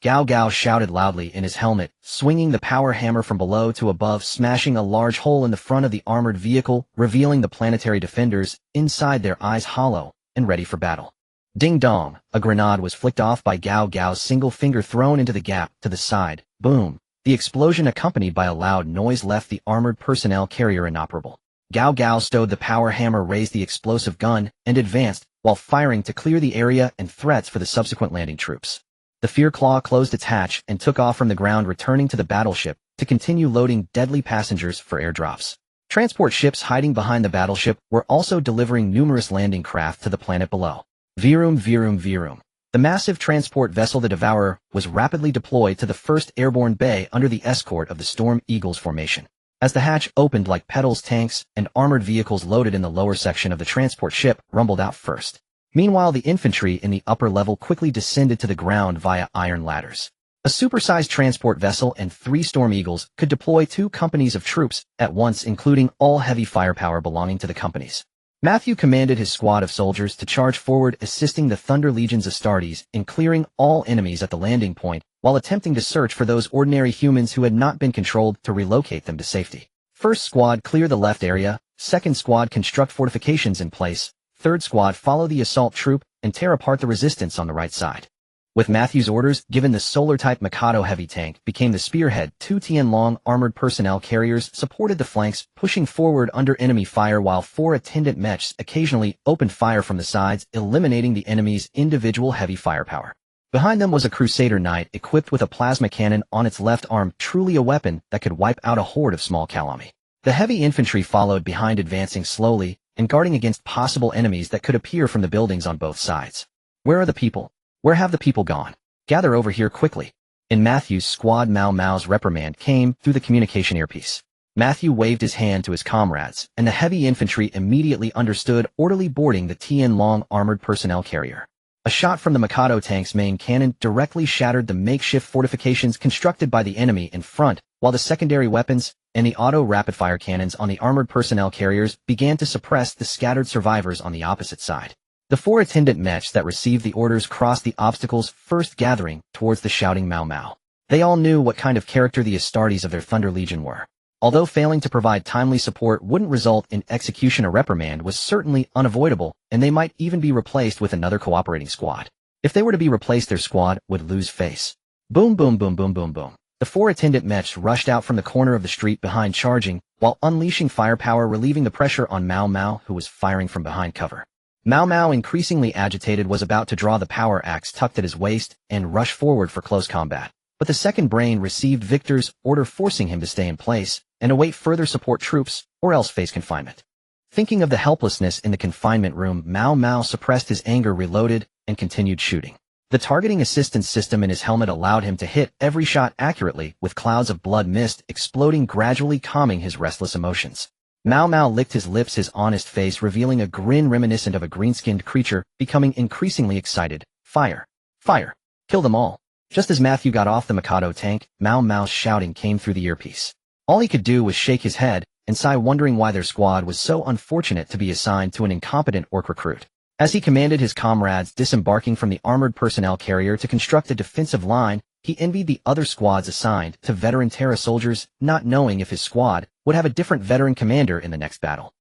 Gao Gao shouted loudly in his helmet, swinging the power hammer from below to above, smashing a large hole in the front of the armored vehicle, revealing the planetary defenders inside, their eyes hollow and ready for battle. Ding dong, a grenade was flicked off by Gao Gao's single finger, thrown into the gap to the side. Boom. The explosion, accompanied by a loud noise, left the armored personnel carrier inoperable. Gao Gao stowed the power hammer, raised the explosive gun, and advanced, while firing to clear the area and threats for the subsequent landing troops. The Fear Claw closed its hatch and took off from the ground, returning to the battleship to continue loading deadly passengers for airdrops. Transport ships hiding behind the battleship were also delivering numerous landing craft to the planet below. Virum, Virum, Virum. The massive transport vessel, the Devourer, was rapidly deployed to the 1st Airborne Bay under the escort of the Storm Eagles formation. As the hatch opened like petals, tanks and armored vehicles loaded in the lower section of the transport ship rumbled out first. Meanwhile, the infantry in the upper level quickly descended to the ground via iron ladders. A supersized transport vessel and 3 Storm Eagles could deploy 2 companies of troops at once, including all heavy firepower belonging to the companies. Matthew commanded his squad of soldiers to charge forward, assisting the Thunder Legions Astartes in clearing all enemies at the landing point, while attempting to search for those ordinary humans who had not been controlled to relocate them to safety. First squad, clear the left area. Second squad, construct fortifications in place. Third squad, follow the assault troop and tear apart the resistance on the right side. With Matthew's orders given, the solar-type Mikado heavy tank became the spearhead. 2 Tian-Long armored personnel carriers supported the flanks, pushing forward under enemy fire, while 4 attendant mechs occasionally opened fire from the sides, eliminating the enemy's individual heavy firepower. Behind them was a Crusader Knight equipped with a plasma cannon on its left arm, truly a weapon that could wipe out a horde of small Kalami. The heavy infantry followed behind, advancing slowly and guarding against possible enemies that could appear from the buildings on both sides. Where are the people? Where have the people gone? Gather over here quickly. In Matthew's squad, Mao Mao's reprimand came through the communication earpiece. Matthew waved his hand to his comrades, and the heavy infantry immediately understood, orderly boarding the Tian-Long armored personnel carrier. A shot from the Mikado tank's main cannon directly shattered the makeshift fortifications constructed by the enemy in front, while the secondary weapons and the auto rapid-fire cannons on the armored personnel carriers began to suppress the scattered survivors on the opposite side. The 4 attendant mechs that received the orders crossed the obstacles, first gathering towards the shouting Mao Mao. They all knew what kind of character the Astartes of their Thunder Legion were. Although failing to provide timely support wouldn't result in execution, a reprimand was certainly unavoidable, and they might even be replaced with another cooperating squad. If they were to be replaced, their squad would lose face. Boom, boom, boom, boom, boom, boom. The 4 attendant mechs rushed out from the corner of the street behind, charging, while unleashing firepower, relieving the pressure on Mao Mao, who was firing from behind cover. Mao Mao, increasingly agitated, was about to draw the power axe tucked at his waist and rush forward for close combat. But the second brain received Victor's order, forcing him to stay in place and await further support troops, or else face confinement. Thinking of the helplessness in the confinement room, Mao Mao suppressed his anger, reloaded, and continued shooting. The targeting assistance system in his helmet allowed him to hit every shot accurately, with clouds of blood mist exploding, gradually calming his restless emotions. Mao Mao licked his lips, his honest face revealing a grin reminiscent of a green-skinned creature, becoming increasingly excited. Fire! Fire! Kill them all! Just as Matthew got off the Mikado tank, Mao Mao's shouting came through the earpiece. All he could do was shake his head and sigh, wondering why their squad was so unfortunate to be assigned to an incompetent orc recruit. As he commanded his comrades disembarking from the armored personnel carrier to construct a defensive line, he envied the other squads assigned to veteran Terra soldiers, not knowing if his squad would have a different veteran commander in the next battle.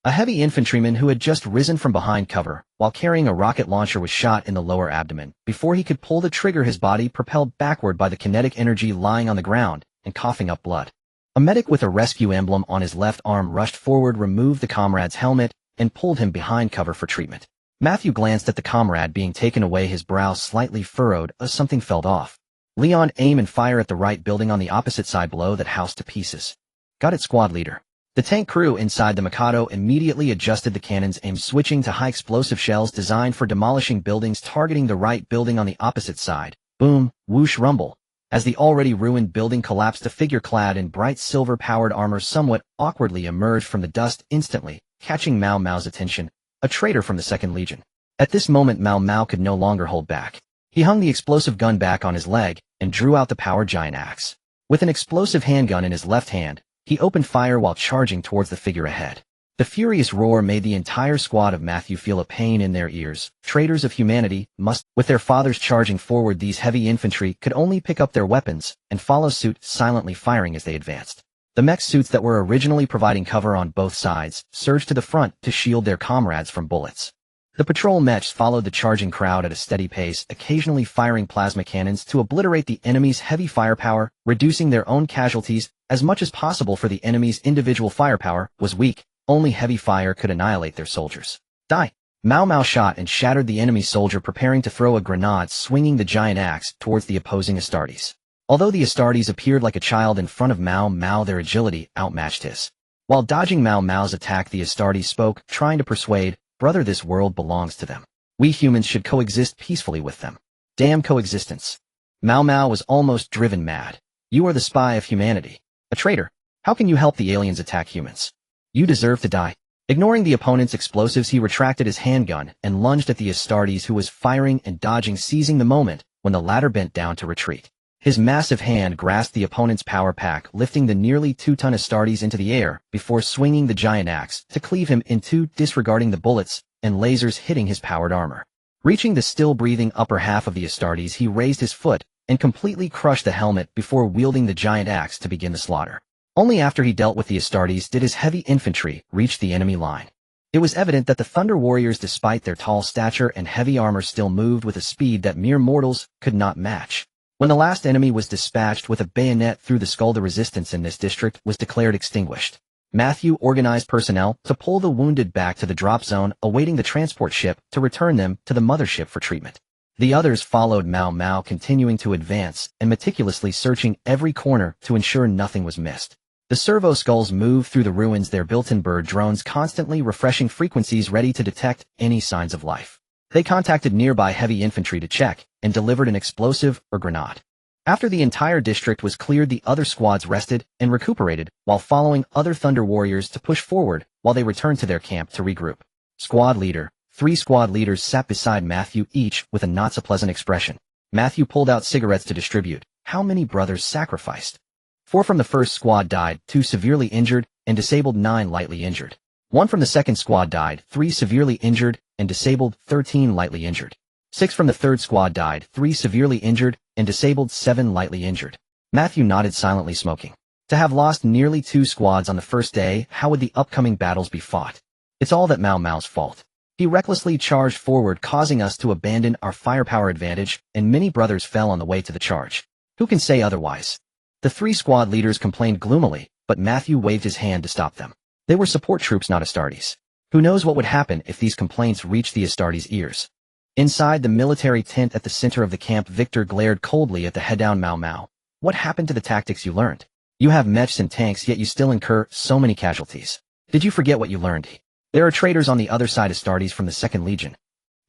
A heavy infantryman who had just risen from behind cover, while carrying a rocket launcher, was shot in the lower abdomen. Before he could pull the trigger, his body propelled backward by the kinetic energy, lying on the ground and coughing up blood. A medic with a rescue emblem on his left arm rushed forward, removed the comrade's helmet, and pulled him behind cover for treatment. Matthew glanced at the comrade being taken away, his brow slightly furrowed as something fell off. Leon, aim and fire at the right building on the opposite side below that house to pieces. Got it, squad leader. The tank crew inside the Mikado immediately adjusted the cannon's aim, switching to high explosive shells designed for demolishing buildings, targeting the right building on the opposite side. Boom, whoosh, rumble. As the already ruined building collapsed, a figure clad in bright silver-powered armor somewhat awkwardly emerged from the dust, instantly catching Mao Mao's attention, a traitor from the 2nd Legion. At this moment, Mao Mao could no longer hold back. He hung the explosive gun back on his leg and drew out the power giant axe. With an explosive handgun in his left hand, he opened fire while charging towards the figure ahead. The furious roar made the entire squad of Matthew feel a pain in their ears. Traitors of humanity must, with their fathers charging forward, these heavy infantry could only pick up their weapons and follow suit, silently firing as they advanced. The mech suits that were originally providing cover on both sides surged to the front to shield their comrades from bullets. The patrol mechs followed the charging crowd at a steady pace, occasionally firing plasma cannons to obliterate the enemy's heavy firepower, reducing their own casualties as much as possible, for the enemy's individual firepower was weak. Only heavy fire could annihilate their soldiers. Die! Mao Mao shot and shattered the enemy soldier preparing to throw a grenade, swinging the giant axe towards the opposing Astartes. Although the Astartes appeared like a child in front of Mao Mao, their agility outmatched his. While dodging Mao Mao's attack, the Astartes spoke, trying to persuade, "Brother, this world belongs to them. We humans should coexist peacefully with them." Damn coexistence. Mao Mao was almost driven mad. "You are the spy of humanity. A traitor. How can you help the aliens attack humans? You deserve to die." Ignoring the opponent's explosives, he retracted his handgun and lunged at the Astartes, who was firing and dodging, seizing the moment when the latter bent down to retreat. His massive hand grasped the opponent's power pack, lifting the nearly 2-ton Astartes into the air before swinging the giant axe to cleave him in two, disregarding the bullets and lasers hitting his powered armor. Reaching the still-breathing upper half of the Astartes, he raised his foot and completely crushed the helmet before wielding the giant axe to begin the slaughter. Only after he dealt with the Astartes did his heavy infantry reach the enemy line. It was evident that the Thunder Warriors, despite their tall stature and heavy armor, still moved with a speed that mere mortals could not match. When the last enemy was dispatched with a bayonet through the skull, the resistance in this district was declared extinguished. Matthew organized personnel to pull the wounded back to the drop zone, awaiting the transport ship to return them to the mothership for treatment. The others followed Mao Mao, continuing to advance and meticulously searching every corner to ensure nothing was missed. The servo skulls moved through the ruins, their built-in bird drones constantly refreshing frequencies, ready to detect any signs of life. They contacted nearby heavy infantry to check and delivered an explosive or grenade. After the entire district was cleared, the other squads rested and recuperated while following other Thunder Warriors to push forward while they returned to their camp to regroup. Squad leader. 3 squad leaders sat beside Matthew, each with a not-so-pleasant expression. Matthew pulled out cigarettes to distribute. How many brothers sacrificed? 4 from the first squad died, 2 severely injured and disabled, 9 lightly injured. 1 from the second squad died, 3 severely injured and disabled, 13 lightly injured. 6 from the third squad died, 3 severely injured and disabled, 7 lightly injured. Matthew nodded, silently smoking. To have lost nearly 2 squads on the first day, how would the upcoming battles be fought? It's all that Mao Mao's fault. He recklessly charged forward, causing us to abandon our firepower advantage, and many brothers fell on the way to the charge. Who can say otherwise? The 3 squad leaders complained gloomily, but Matthew waved his hand to stop them. They were support troops, not Astartes. Who knows what would happen if these complaints reached the Astartes' ears? Inside the military tent at the center of the camp, Victor glared coldly at the head-down Mao Mao. What happened to the tactics you learned? You have mechs and tanks, yet you still incur so many casualties. Did you forget what you learned? There are traitors on the other side, Astartes from the 2nd Legion.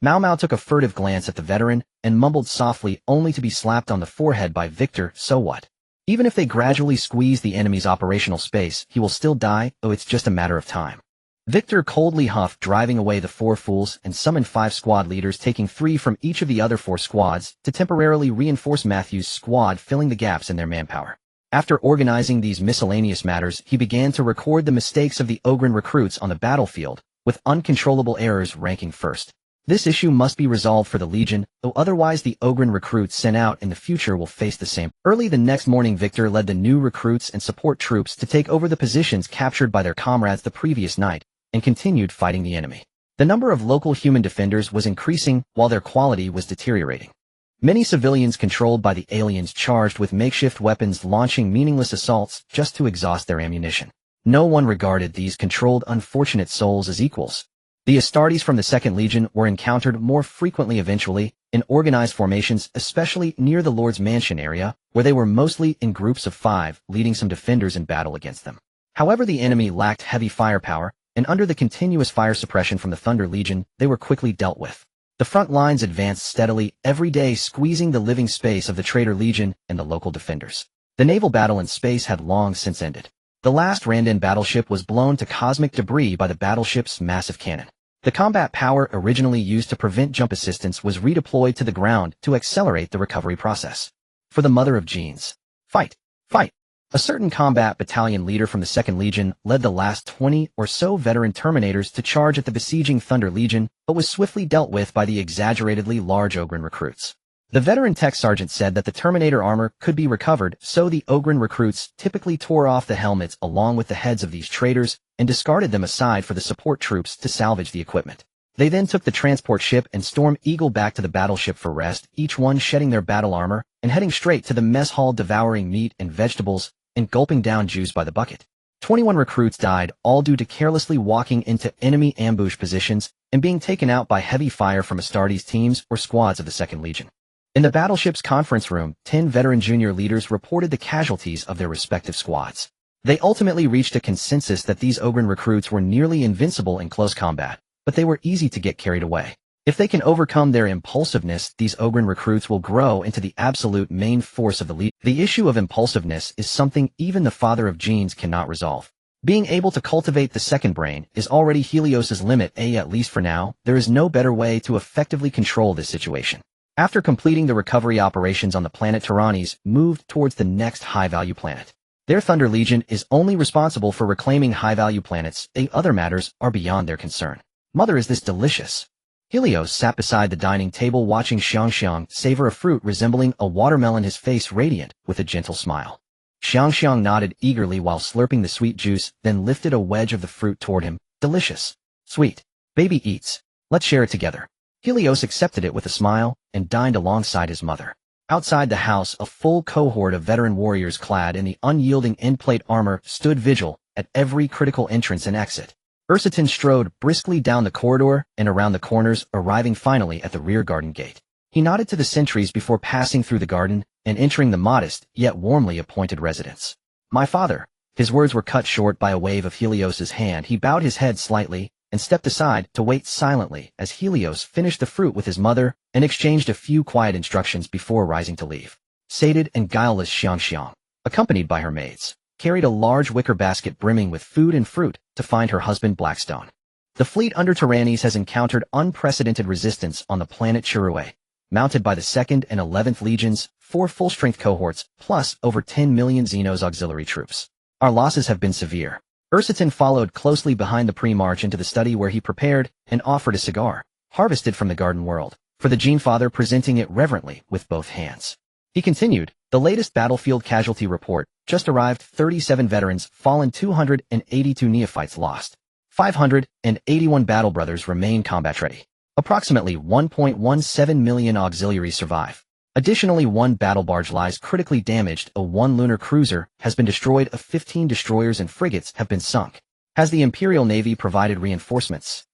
Mao Mao took a furtive glance at the veteran and mumbled softly, only to be slapped on the forehead by Victor. So what? Even if they gradually squeeze the enemy's operational space, he will still die. Oh, it's just a matter of time. Victor coldly huffed, driving away the 4 fools, and summoned 5 squad leaders, taking 3 from each of the other 4 squads to temporarily reinforce Matthew's squad, filling the gaps in their manpower. After organizing these miscellaneous matters, he began to record the mistakes of the Ogren recruits on the battlefield, with uncontrollable errors ranking first. This issue must be resolved for the Legion, though otherwise the Ogryn recruits sent out in the future will face the same. Early the next morning, Victor led the new recruits and support troops to take over the positions captured by their comrades the previous night, and continued fighting the enemy. The number of local human defenders was increasing while their quality was deteriorating. Many civilians controlled by the aliens charged with makeshift weapons, launching meaningless assaults just to exhaust their ammunition. No one regarded these controlled unfortunate souls as equals. The Astartes from the Second Legion were encountered more frequently eventually, in organized formations, especially near the Lord's Mansion area, where they were mostly in groups of 5, leading some defenders in battle against them. However, the enemy lacked heavy firepower, and under the continuous fire suppression from the Thunder Legion, they were quickly dealt with. The front lines advanced steadily, every day squeezing the living space of the Traitor Legion and the local defenders. The naval battle in space had long since ended. The last Randan battleship was blown to cosmic debris by the battleship's massive cannon. The combat power originally used to prevent jump assistance was redeployed to the ground to accelerate the recovery process. For the Mother of Genes. Fight! Fight! A certain combat battalion leader from the Second Legion led the last 20 or so veteran Terminators to charge at the besieging Thunder Legion, but was swiftly dealt with by the exaggeratedly large Ogryn recruits. The veteran tech sergeant said that the Terminator armor could be recovered, so the Ogryn recruits typically tore off the helmets along with the heads of these traitors and discarded them aside for the support troops to salvage the equipment. They then took the transport ship and Storm Eagle back to the battleship for rest, each one shedding their battle armor and heading straight to the mess hall, devouring meat and vegetables and gulping down juice by the bucket. 21 recruits died, all due to carelessly walking into enemy ambush positions and being taken out by heavy fire from Astartes teams or squads of the Second Legion. In the battleship's conference room, 10 veteran junior leaders reported the casualties of their respective squads. They ultimately reached a consensus that these Ogryn recruits were nearly invincible in close combat, but they were easy to get carried away. If they can overcome their impulsiveness, these Ogryn recruits will grow into the absolute main force of the Legion. The issue of impulsiveness is something even the Father of Genes cannot resolve. Being able to cultivate the second brain is already Helios's limit, at least for now. There is no better way to effectively control this situation. After completing the recovery operations on the planet, Tyrannes moved towards the next high-value planet. Their Thunder Legion is only responsible for reclaiming high-value planets. Other matters are beyond their concern. Mother, is this delicious? Helios sat beside the dining table watching Xiangxiang savor a fruit resembling a watermelon, his face radiant with a gentle smile. Xiangxiang nodded eagerly while slurping the sweet juice, then lifted a wedge of the fruit toward him. Delicious. Sweet. Baby eats. Let's share it together. Helios accepted it with a smile and dined alongside his mother. Outside the house, a full cohort of veteran warriors clad in the unyielding endplate armor stood vigil at every critical entrance and exit. Ursatin strode briskly down the corridor and around the corners, arriving finally at the rear garden gate. He nodded to the sentries before passing through the garden and entering the modest yet warmly appointed residence. My father. His words were cut short by a wave of Helios's hand. He bowed his head slightly and stepped aside to wait silently as Helios finished the fruit with his mother and exchanged a few quiet instructions before rising to leave. Sated and guileless Xiangxiang, accompanied by her maids, carried a large wicker basket brimming with food and fruit to find her husband Blackstone. The fleet under Tyrannes has encountered unprecedented resistance on the planet Chirue, mounted by the 2nd and 11th Legions, 4 full-strength cohorts, plus over 10 million Xenos auxiliary troops. Our losses have been severe. Ursatin followed closely behind the pre-march into the study where he prepared and offered a cigar, harvested from the garden world, for the Gene Father, presenting it reverently with both hands. He continued, the latest battlefield casualty report just arrived: 37 veterans fallen, 282 neophytes lost. 581 battle brothers remain combat ready. Approximately 1.17 million auxiliaries survive. Additionally, 1 battle barge lies critically damaged, a 1 lunar cruiser has been destroyed, 15 destroyers and frigates have been sunk. Has the Imperial Navy provided reinforcements?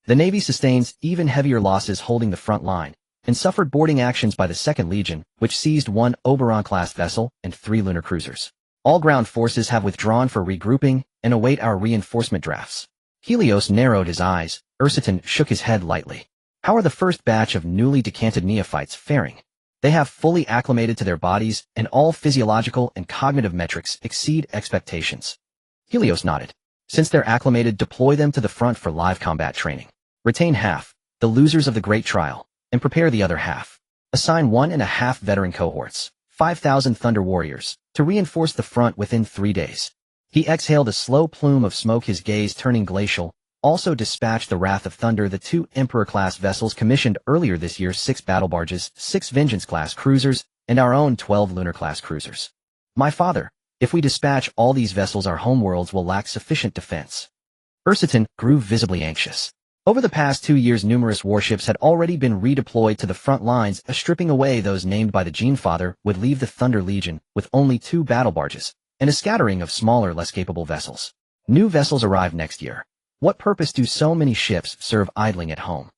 The Navy sustains even heavier losses holding the front line, and suffered boarding actions by the 2nd Legion, which seized 1 Oberon-class vessel and 3 lunar cruisers. All ground forces have withdrawn for regrouping and await our reinforcement drafts. Helios narrowed his eyes. Ursatin shook his head lightly. How are the first batch of newly decanted neophytes faring? They have fully acclimated to their bodies, and all physiological and cognitive metrics exceed expectations. Helios nodded. Since they're acclimated, deploy them to the front for live combat training. Retain half, the losers of the Great Trial, and prepare the other half. Assign 1.5 veteran cohorts, 5,000 Thunder Warriors, to reinforce the front within 3 days. He exhaled a slow plume of smoke, his gaze turning glacial, also dispatched the Wrath of Thunder, the 2 Emperor-class vessels commissioned earlier this year, 6 battle barges, 6 Vengeance-class cruisers, and our own 12 Lunar-class cruisers. My father, if we dispatch all these vessels, our homeworlds will lack sufficient defense. Ursiton grew visibly anxious. Over the past 2 years, numerous warships had already been redeployed to the front lines. Stripping away those named by the Gene Father would leave the Thunder Legion with only 2 battle barges and a scattering of smaller, less capable vessels. New vessels arrive next year. What purpose do so many ships serve idling at home?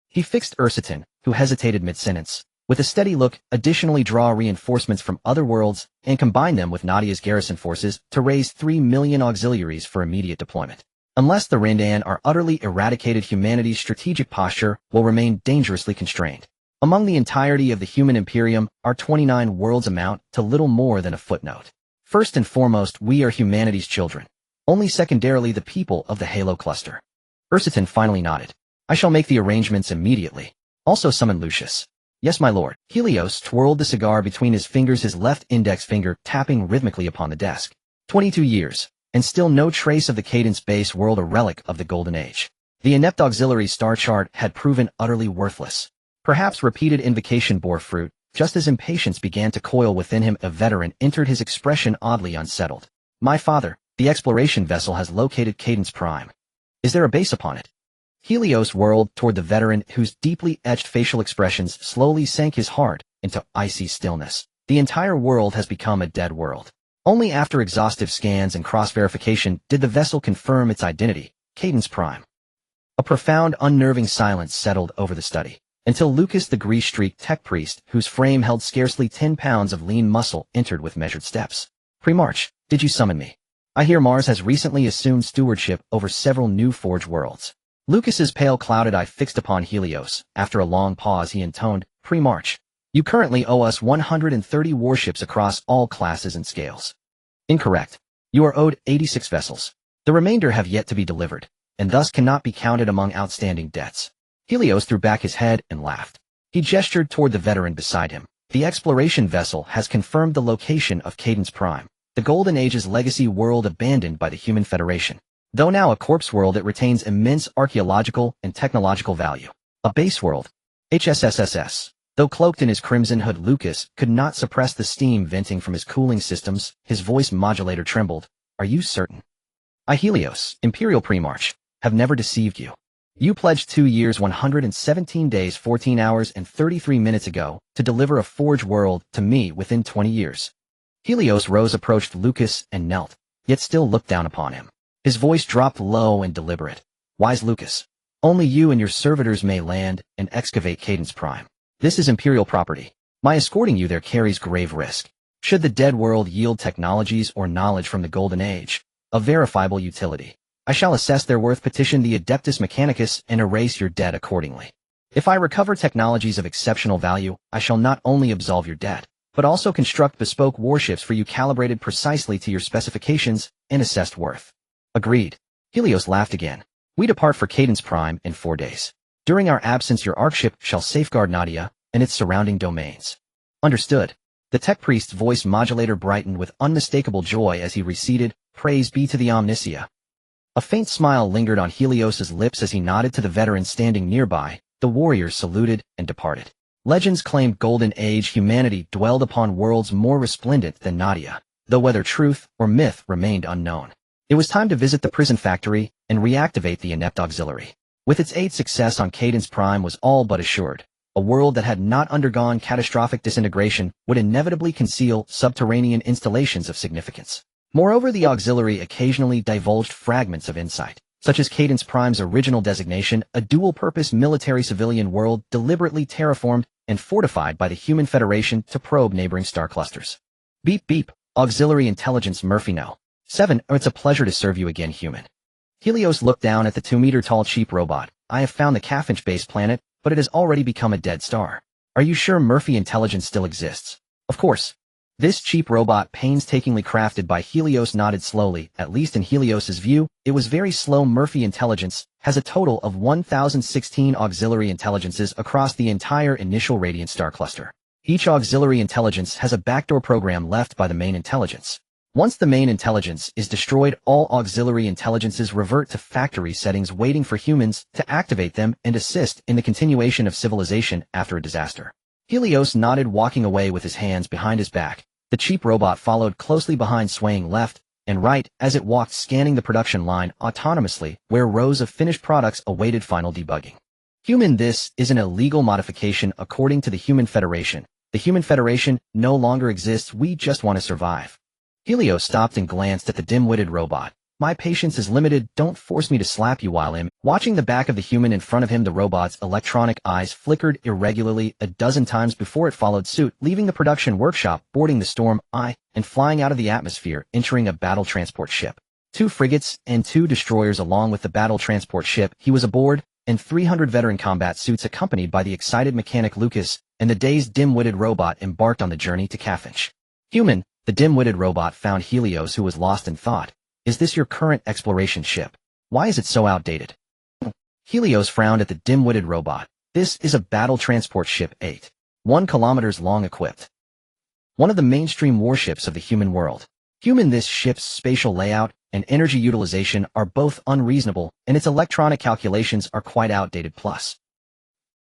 He fixed Ursiton, who hesitated mid-sentence, with a steady look. Additionally, draw reinforcements from other worlds and combine them with Nadia's garrison forces to raise 3 million auxiliaries for immediate deployment. Unless the Rendan are utterly eradicated, humanity's strategic posture will remain dangerously constrained. Among the entirety of the human imperium, our 29 worlds amount to little more than a footnote. First and foremost, we are humanity's children. Only secondarily the people of the Halo cluster. Ursiton finally nodded. I shall make the arrangements immediately. Also summon Lucius. Yes, my lord. Helios twirled the cigar between his fingers, his left index finger tapping rhythmically upon the desk. 22 years. And still no trace of the Cadence base world, a relic of the Golden Age. The inept auxiliary star chart had proven utterly worthless. Perhaps repeated invocation bore fruit. Just as impatience began to coil within him, a veteran entered, his expression oddly unsettled. My father, the exploration vessel has located Cadence Prime. Is there a base upon it? Helios whirled toward the veteran, whose deeply etched facial expressions slowly sank his heart into icy stillness. The entire world has become a dead world. Only after exhaustive scans and cross-verification did the vessel confirm its identity, Cadence Prime. A profound, unnerving silence settled over the study, until Lucas, the grease-streaked tech priest, whose frame held scarcely 10 pounds of lean muscle, entered with measured steps. Pre-March, did you summon me? I hear Mars has recently assumed stewardship over several new Forge worlds. Lucas's pale, clouded eye fixed upon Helios. After a long pause, he intoned, Pre-March. You currently owe us 130 warships across all classes and scales. Incorrect. You are owed 86 vessels. The remainder have yet to be delivered, and thus cannot be counted among outstanding debts. Helios threw back his head and laughed. He gestured toward the veteran beside him. The exploration vessel has confirmed the location of Cadence Prime, the Golden Age's legacy world abandoned by the Human Federation. Though now a corpse world, it retains immense archaeological and technological value. A base world. HSSSS. Though cloaked in his crimson hood, Lucas could not suppress the steam venting from his cooling systems. His voice modulator trembled. Are you certain? I, Helios, Imperial Pre-March, have never deceived you. You pledged 2 years, 117 days, 14 hours, and 33 minutes ago to deliver a Forge world to me within 20 years. Helios rose, approached Lucas, and knelt, yet still looked down upon him. His voice dropped low and deliberate. Wise Lucas, only you and your servitors may land and excavate Cadence Prime. This is Imperial property. My escorting you there carries grave risk. Should the dead world yield technologies or knowledge from the Golden Age of verifiable utility, I shall assess their worth, petition the Adeptus Mechanicus, and erase your debt accordingly. If I recover technologies of exceptional value, I shall not only absolve your debt, but also construct bespoke warships for you calibrated precisely to your specifications and assessed worth. Agreed. Helios laughed again. We depart for Cadence Prime in 4 days. During our absence, your Archship shall safeguard Nadia and its surrounding domains. Understood. The tech priest's voice modulator brightened with unmistakable joy as he receded. Praise be to the Omnicia. A faint smile lingered on Helios's lips as he nodded to the veteran standing nearby. The warriors saluted and departed. Legends claimed Golden Age humanity dwelled upon worlds more resplendent than Nadia, though whether truth or myth remained unknown. It was time to visit the prison factory and reactivate the inept auxiliary. With its aid, success on Cadence Prime was all but assured. A world that had not undergone catastrophic disintegration would inevitably conceal subterranean installations of significance. Moreover, the auxiliary occasionally divulged fragments of insight, such as Cadence Prime's original designation, a dual-purpose military-civilian world deliberately terraformed and fortified by the Human Federation to probe neighboring star clusters. Beep beep, auxiliary intelligence Murphy no. 7. It's a pleasure to serve you again, human. Helios looked down at the 2-meter-tall cheap robot. I have found the Caffinch-based planet, but it has already become a dead star. Are you sure Murphy intelligence still exists? Of course. This cheap robot, painstakingly crafted by Helios, nodded slowly. At least in Helios's view, it was very slow. Murphy intelligence has a total of 1,016 auxiliary intelligences across the entire initial radiant star cluster. Each auxiliary intelligence has a backdoor program left by the main intelligence. Once the main intelligence is destroyed, all auxiliary intelligences revert to factory settings, waiting for humans to activate them and assist in the continuation of civilization after a disaster. Helios nodded, walking away with his hands behind his back. The cheap robot followed closely behind, swaying left and right as it walked, scanning the production line autonomously, where rows of finished products awaited final debugging. Human, this is an illegal modification according to the Human Federation. The Human Federation no longer exists, we just want to survive. Helios stopped and glanced at the dim-witted robot. My patience is limited, don't force me to slap you while I'm watching the back of the human in front of him. The robot's electronic eyes flickered irregularly a dozen times before it followed suit, leaving the production workshop, boarding the Storm I, and flying out of the atmosphere, entering a battle transport ship. 2 frigates and 2 destroyers along with the battle transport ship he was aboard, and 300 veteran combat suits accompanied by the excited mechanic Lucas, and the dazed dim-witted robot embarked on the journey to Cafinch. Human, the dim-witted robot found Helios, who was lost in thought. Is this your current exploration ship? Why is it so outdated? Helios frowned at the dim-witted robot. This is a battle transport ship 1 kilometers long, equipped. One of the mainstream warships of the human world. Human, this ship's spatial layout and energy utilization are both unreasonable, and its electronic calculations are quite outdated. Plus,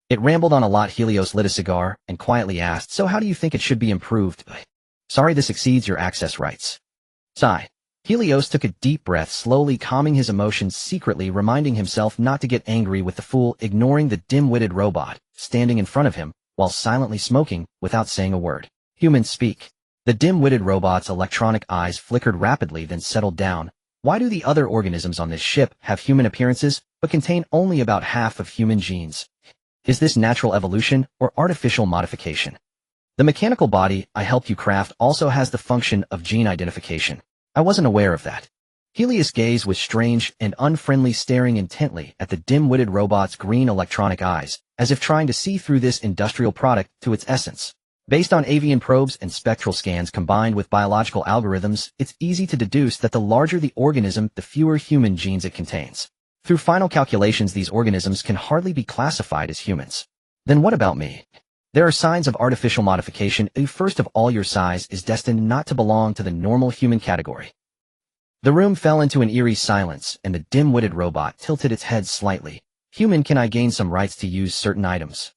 it rambled on a lot. Helios lit a cigar and quietly asked, so how do you think it should be improved? Sorry, this exceeds your access rights. Sigh. Helios took a deep breath, slowly calming his emotions, secretly reminding himself not to get angry with the fool, ignoring the dim-witted robot standing in front of him, while silently smoking without saying a word. Humans speak. The dim-witted robot's electronic eyes flickered rapidly, then settled down. Why do the other organisms on this ship have human appearances, but contain only about half of human genes? Is this natural evolution or artificial modification? The mechanical body I helped you craft also has the function of gene identification. I wasn't aware of that. Helios' gaze was strange and unfriendly, staring intently at the dim-witted robot's green electronic eyes, as if trying to see through this industrial product to its essence. Based on avian probes and spectral scans combined with biological algorithms, it's easy to deduce that the larger the organism, the fewer human genes it contains. Through final calculations, these organisms can hardly be classified as humans. Then what about me? There are signs of artificial modification. First of all, your size is destined not to belong to the normal human category. The room fell into an eerie silence, and the dim-witted robot tilted its head slightly. Human, can I gain some rights to use certain items?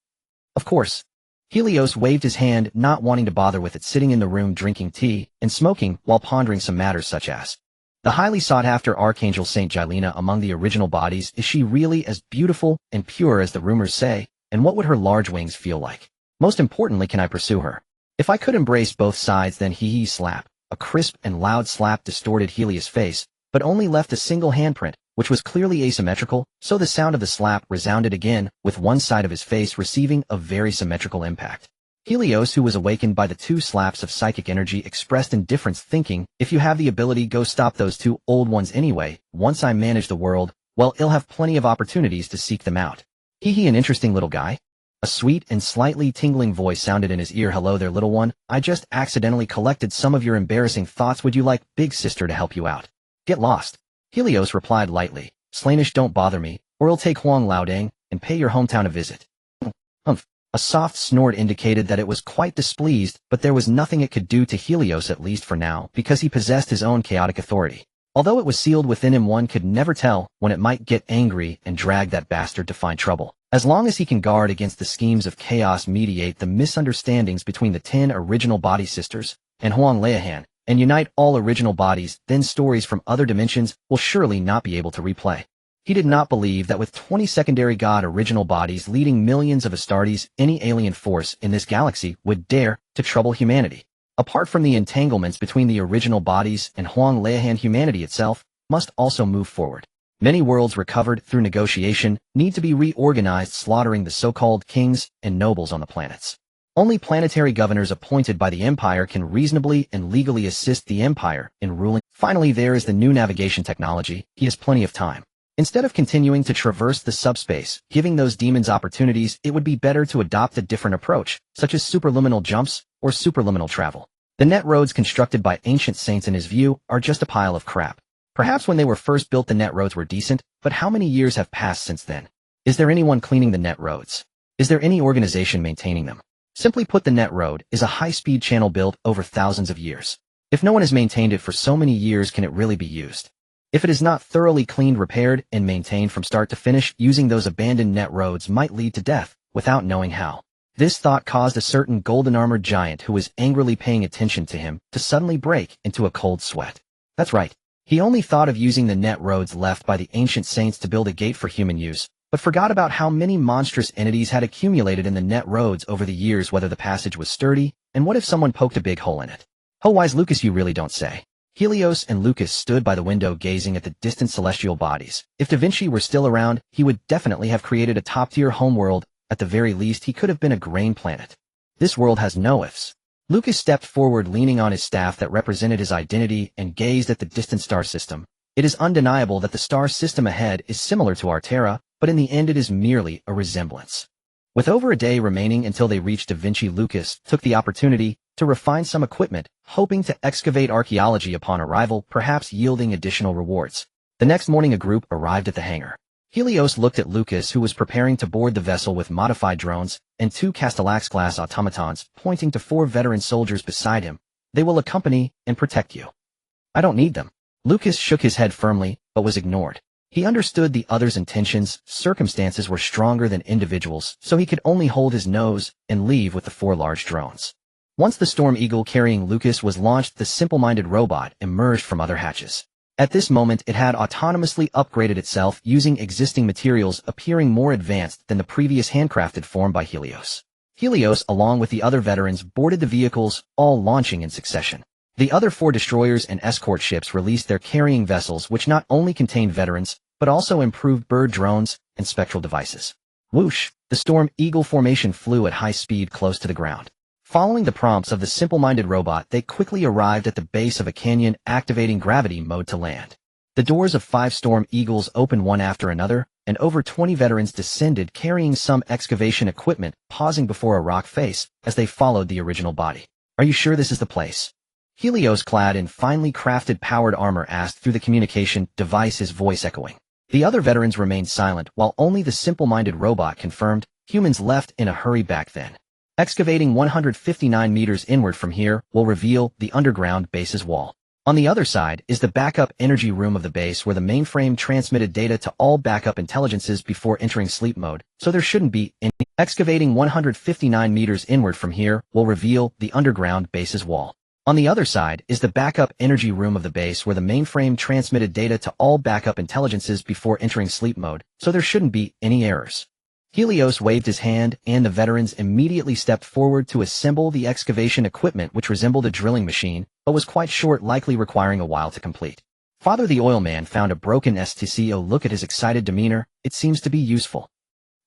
Of course. Helios waved his hand, not wanting to bother with it, sitting in the room drinking tea and smoking while pondering some matters such as the highly sought-after Archangel Saint Gilena among the original bodies. Is she really as beautiful and pure as the rumors say? And what would her large wings feel like? Most importantly, can I pursue her? If I could embrace both sides, then he slap. A crisp and loud slap distorted Helios' face, but only left a single handprint, which was clearly asymmetrical, so the sound of the slap resounded again, with one side of his face receiving a very symmetrical impact. Helios, who was awakened by the 2 slaps of psychic energy, expressed indifference, thinking, if you have the ability, go stop those 2 old ones anyway. Once I manage the world, well, I'll have plenty of opportunities to seek them out. He an interesting little guy. A sweet and slightly tingling voice sounded in his ear. Hello there, little one. I just accidentally collected some of your embarrassing thoughts. Would you like big sister to help you out? Get lost. Helios replied lightly. Slanish, don't bother me, or I'll take Warhammer Lao Deng and pay your hometown a visit. Humph. A soft snort indicated that it was quite displeased, but there was nothing it could do to Helios, at least for now, because he possessed his own chaotic authority. Although it was sealed within him, one could never tell when it might get angry and drag that bastard to find trouble. As long as he can guard against the schemes of chaos, mediate the misunderstandings between the 10 original body sisters and Huang Leahan, and unite all original bodies, then stories from other dimensions will surely not be able to replay. He did not believe that with 20 secondary god original bodies leading millions of Astartes, any alien force in this galaxy would dare to trouble humanity. Apart from the entanglements between the original bodies and Huang Leahan, humanity itself must also move forward. Many worlds recovered through negotiation need to be reorganized, slaughtering the so-called kings and nobles on the planets. Only planetary governors appointed by the Empire can reasonably and legally assist the Empire in ruling. Finally, there is the new navigation technology. He has plenty of time. Instead of continuing to traverse the subspace, giving those demons opportunities, it would be better to adopt a different approach, such as superliminal jumps or superliminal travel. The net roads constructed by ancient saints, in his view, are just a pile of crap. Perhaps when they were first built the net roads were decent, but how many years have passed since then? Is there anyone cleaning the net roads? Is there any organization maintaining them? Simply put, the net road is a high-speed channel built over thousands of years. If no one has maintained it for so many years, can it really be used? If it is not thoroughly cleaned, repaired, and maintained from start to finish, using those abandoned net roads might lead to death, without knowing how. This thought caused a certain golden-armored giant who was angrily paying attention to him to suddenly break into a cold sweat. That's right. He only thought of using the net roads left by the ancient saints to build a gate for human use, but forgot about how many monstrous entities had accumulated in the net roads over the years, whether the passage was sturdy, and what if someone poked a big hole in it. Oh, wise Lucas, you really don't say. Helios and Lucas stood by the window gazing at the distant celestial bodies. If Da Vinci were still around, he would definitely have created a top-tier homeworld. At the very least, he could have been a grain planet. This world has no ifs. Lucas stepped forward, leaning on his staff that represented his identity, and gazed at the distant star system. It is undeniable that the star system ahead is similar to our Terra, but in the end it is merely a resemblance. With over a day remaining until they reached Da Vinci, Lucas took the opportunity to refine some equipment, hoping to excavate archaeology upon arrival, perhaps yielding additional rewards. The next morning a group arrived at the hangar. Helios looked at Lucas, who was preparing to board the vessel with modified drones, and 2 Castellax-class automatons, pointing to 4 veteran soldiers beside him. They will accompany and protect you. I don't need them. Lucas shook his head firmly, but was ignored. He understood the others' intentions. Circumstances were stronger than individuals, so he could only hold his nose and leave with the 4 large drones. Once the Storm Eagle carrying Lucas was launched, the simple-minded robot emerged from other hatches. At this moment, it had autonomously upgraded itself using existing materials, appearing more advanced than the previous handcrafted form by Helios. Helios, along with the other veterans, boarded the vehicles, all launching in succession. The other 4 destroyers and escort ships released their carrying vessels, which not only contained veterans, but also improved bird drones and spectral devices. Whoosh! The Storm Eagle formation flew at high speed close to the ground. Following the prompts of the simple-minded robot, they quickly arrived at the base of a canyon, activating gravity mode to land. The doors of 5 Storm Eagles opened one after another, and over 20 veterans descended carrying some excavation equipment, pausing before a rock face as they followed the original body. Are you sure this is the place? Helios, clad in finely crafted powered armor, asked through the communication device, his voice echoing. The other veterans remained silent, while only the simple-minded robot confirmed. Humans left in a hurry back then. Excavating 159 meters inward from here will reveal the underground base's wall. On the other side is the backup energy room of the base, where the mainframe transmitted data to all backup intelligences before entering sleep mode, so there shouldn't be any. Excavating 159 meters inward from here will reveal the underground base's wall. On the other side is the backup energy room of the base, where the mainframe transmitted data to all backup intelligences before entering sleep mode, so there shouldn't be any errors. Helios waved his hand, and the veterans immediately stepped forward to assemble the excavation equipment, which resembled a drilling machine, but was quite short, likely requiring a while to complete. Father the oil man found a broken STCO. Look at his excited demeanor. It seems to be useful.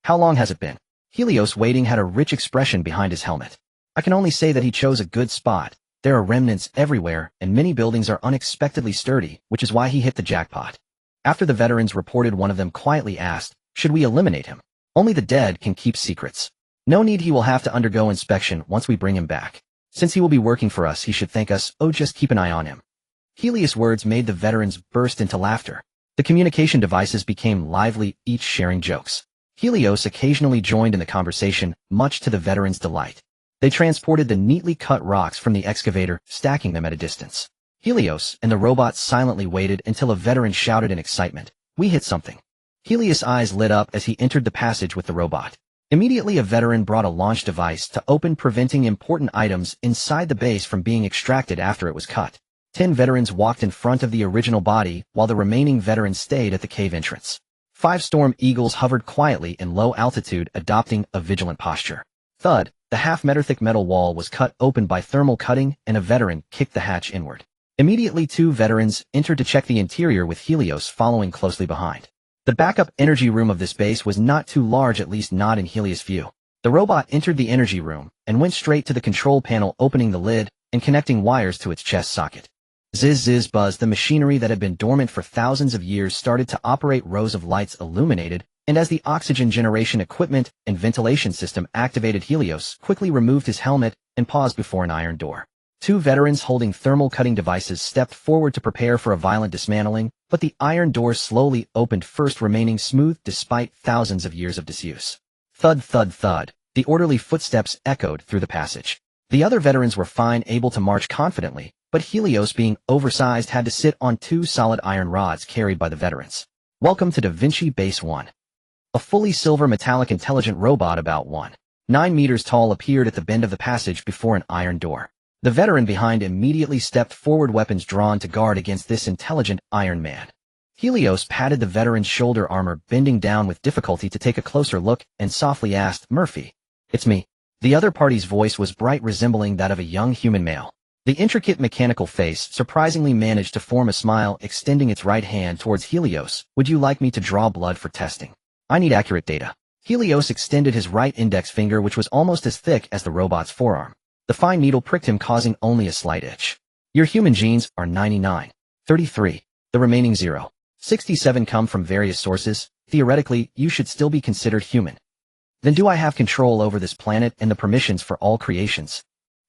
How long has it been? Helios, waiting, had a rich expression behind his helmet. I can only say that he chose a good spot. There are remnants everywhere, and many buildings are unexpectedly sturdy, which is why he hit the jackpot. After the veterans reported, one of them quietly asked, should we eliminate him? Only the dead can keep secrets. No need, he will have to undergo inspection once we bring him back. Since he will be working for us, he should thank us. Oh, just keep an eye on him. Helios' words made the veterans burst into laughter. The communication devices became lively, each sharing jokes. Helios occasionally joined in the conversation, much to the veterans' delight. They transported the neatly cut rocks from the excavator, stacking them at a distance. Helios and the robot silently waited until a veteran shouted in excitement, "We hit something." Helios' eyes lit up as he entered the passage with the robot. Immediately a veteran brought a launch device to open, preventing important items inside the base from being extracted after it was cut. 10 veterans walked in front of the original body, while the remaining veterans stayed at the cave entrance. 5 Storm Eagles hovered quietly in low altitude, adopting a vigilant posture. Thud! The half-meter-thick metal wall was cut open by thermal cutting, and a veteran kicked the hatch inward. Immediately 2 veterans entered to check the interior, with Helios following closely behind. The backup energy room of this base was not too large, at least not in Helios' view. The robot entered the energy room and went straight to the control panel, opening the lid and connecting wires to its chest socket. Zizz zizz buzz, the machinery that had been dormant for thousands of years started to operate. Rows of lights illuminated, and as the oxygen generation equipment and ventilation system activated, Helios quickly removed his helmet and paused before an iron door. 2 veterans holding thermal cutting devices stepped forward to prepare for a violent dismantling, but the iron door slowly opened first, remaining smooth despite thousands of years of disuse. Thud thud thud, the orderly footsteps echoed through the passage. The other veterans were fine, able to march confidently, but Helios, being oversized, had to sit on two solid iron rods carried by the veterans. Welcome to Da Vinci Base 1. A fully silver metallic intelligent robot about 1.9 meters tall appeared at the bend of the passage before an iron door. The veteran behind immediately stepped forward, weapons drawn to guard against this intelligent Iron Man. Helios patted the veteran's shoulder armor, bending down with difficulty to take a closer look, and softly asked, "Murphy." "It's me." The other party's voice was bright, resembling that of a young human male. The intricate mechanical face surprisingly managed to form a smile, extending its right hand towards Helios. "Would you like me to draw blood for testing? I need accurate data." Helios extended his right index finger, which was almost as thick as the robot's forearm. The fine needle pricked him, causing only a slight itch. "Your human genes are 99.33. The remaining 0.67 come from various sources. Theoretically, you should still be considered human." "Then do I have control over this planet and the permissions for all creations?"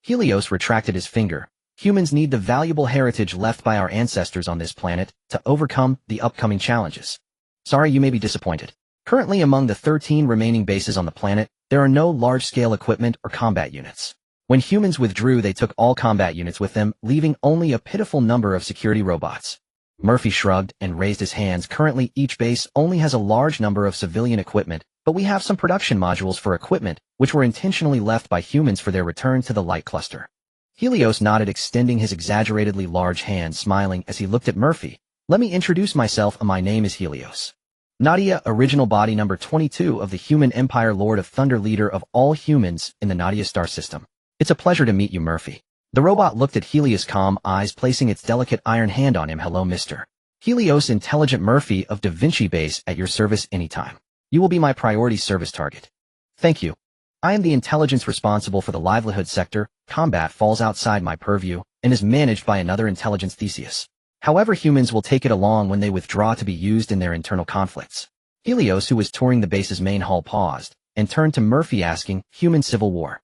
Helios retracted his finger. "Humans need the valuable heritage left by our ancestors on this planet to overcome the upcoming challenges. Sorry, you may be disappointed. Currently, among the 13 remaining bases on the planet, there are no large-scale equipment or combat units. When humans withdrew, they took all combat units with them, leaving only a pitiful number of security robots." Murphy shrugged and raised his hands. "Currently, each base only has a large number of civilian equipment, but we have some production modules for equipment, which were intentionally left by humans for their return to the light cluster." Helios nodded, extending his exaggeratedly large hand, smiling as he looked at Murphy. "Let me introduce myself. My name is Helios. Nadia, original body number 22 of the Human Empire, Lord of Thunder, leader of all humans in the Nadia star system. It's a pleasure to meet you, Murphy." The robot looked at Helios' calm eyes, placing its delicate iron hand on him. "Hello, Mr. Helios, intelligent Murphy of Da Vinci Base, at your service anytime. You will be my priority service target." "Thank you. I am the intelligence responsible for the livelihood sector. Combat falls outside my purview and is managed by another intelligence, Theseus. However, humans will take it along when they withdraw to be used in their internal conflicts." Helios, who was touring the base's main hall, paused and turned to Murphy, asking, "Human civil war?"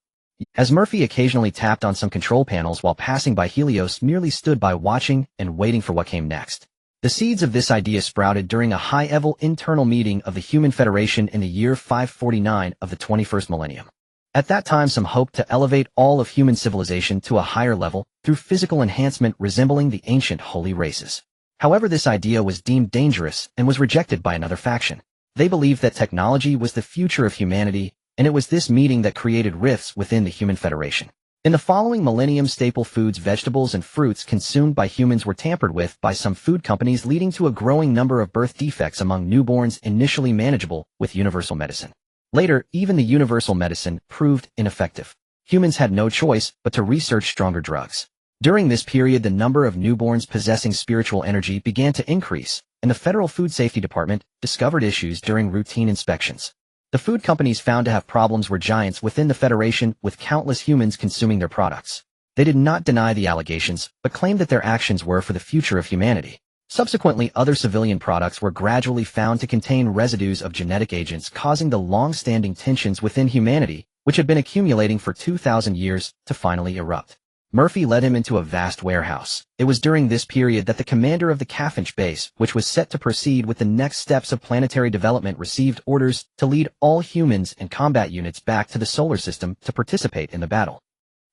As Murphy occasionally tapped on some control panels while passing by, Helios merely stood by, watching and waiting for what came next. The seeds of this idea sprouted during a high-level internal meeting of the Human Federation in the year 549 of the 21st millennium. At that time, some hoped to elevate all of human civilization to a higher level through physical enhancement resembling the ancient holy races. However, this idea was deemed dangerous and was rejected by another faction. They believed that technology was the future of humanity, and it was this meeting that created rifts within the Human Federation. In the following millennium, staple foods, vegetables, and fruits consumed by humans were tampered with by some food companies, leading to a growing number of birth defects among newborns, initially manageable with universal medicine. Later, even the universal medicine proved ineffective. Humans had no choice but to research stronger drugs. During this period, the number of newborns possessing spiritual energy began to increase, and the Federal Food Safety Department discovered issues during routine inspections. The food companies found to have problems were giants within the Federation, with countless humans consuming their products. They did not deny the allegations, but claimed that their actions were for the future of humanity. Subsequently, other civilian products were gradually found to contain residues of genetic agents, causing the long-standing tensions within humanity, which had been accumulating for 2,000 years, to finally erupt. Murphy led him into a vast warehouse. It was during this period that the commander of the Cafinch base, which was set to proceed with the next steps of planetary development, received orders to lead all humans and combat units back to the solar system to participate in the battle.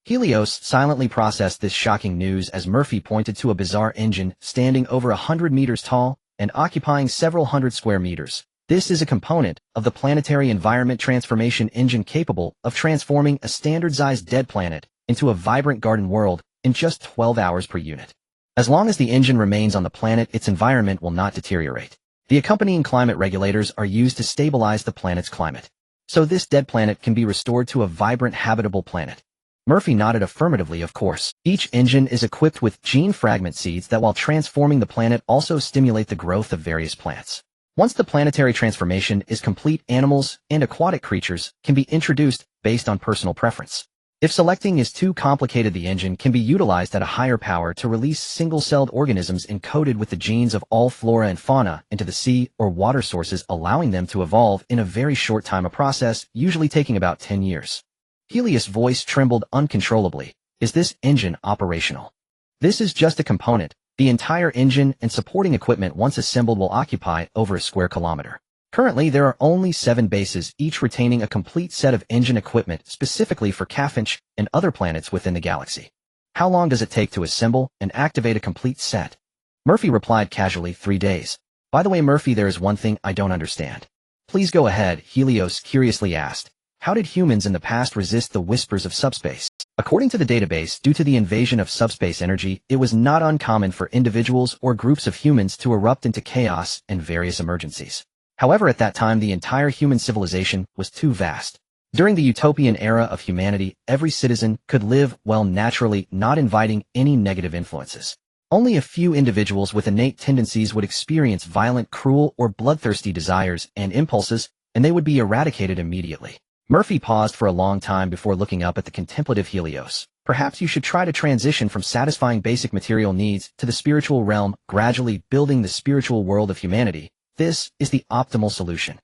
Helios silently processed this shocking news as Murphy pointed to a bizarre engine standing over 100 meters tall and occupying several hundred square meters. "This is a component of the planetary environment transformation engine, capable of transforming a standard-sized dead planet into a vibrant garden world in just 12 hours per unit. As long as the engine remains on the planet, its environment will not deteriorate. The accompanying climate regulators are used to stabilize the planet's climate, so this dead planet can be restored to a vibrant, habitable planet." Murphy nodded affirmatively. "Of course. Each engine is equipped with gene fragment seeds that, while transforming the planet, also stimulate the growth of various plants. Once the planetary transformation is complete, animals and aquatic creatures can be introduced based on personal preference. If selecting is too complicated, the engine can be utilized at a higher power to release single-celled organisms encoded with the genes of all flora and fauna into the sea or water sources, allowing them to evolve in a very short time, a process usually taking about 10 years. Helios' voice trembled uncontrollably. "Is this engine operational?" "This is just a component. The entire engine and supporting equipment, once assembled, will occupy over a square kilometer. Currently, there are only 7 bases, each retaining a complete set of engine equipment specifically for Cafinch and other planets within the galaxy. How long does it take to assemble and activate a complete set? Murphy replied casually, 3 days. By the way, Murphy, there is one thing I don't understand. Please go ahead, Helios curiously asked. How did humans in the past resist the whispers of subspace? According to the database, due to the invasion of subspace energy, it was not uncommon for individuals or groups of humans to erupt into chaos and various emergencies. However, at that time, the entire human civilization was too vast. During the utopian era of humanity, every citizen could live well naturally, not inviting any negative influences. Only a few individuals with innate tendencies would experience violent, cruel, or bloodthirsty desires and impulses, and they would be eradicated immediately. Murphy paused for a long time before looking up at the contemplative Helios. Perhaps you should try to transition from satisfying basic material needs to the spiritual realm, gradually building the spiritual world of humanity. This is the optimal solution.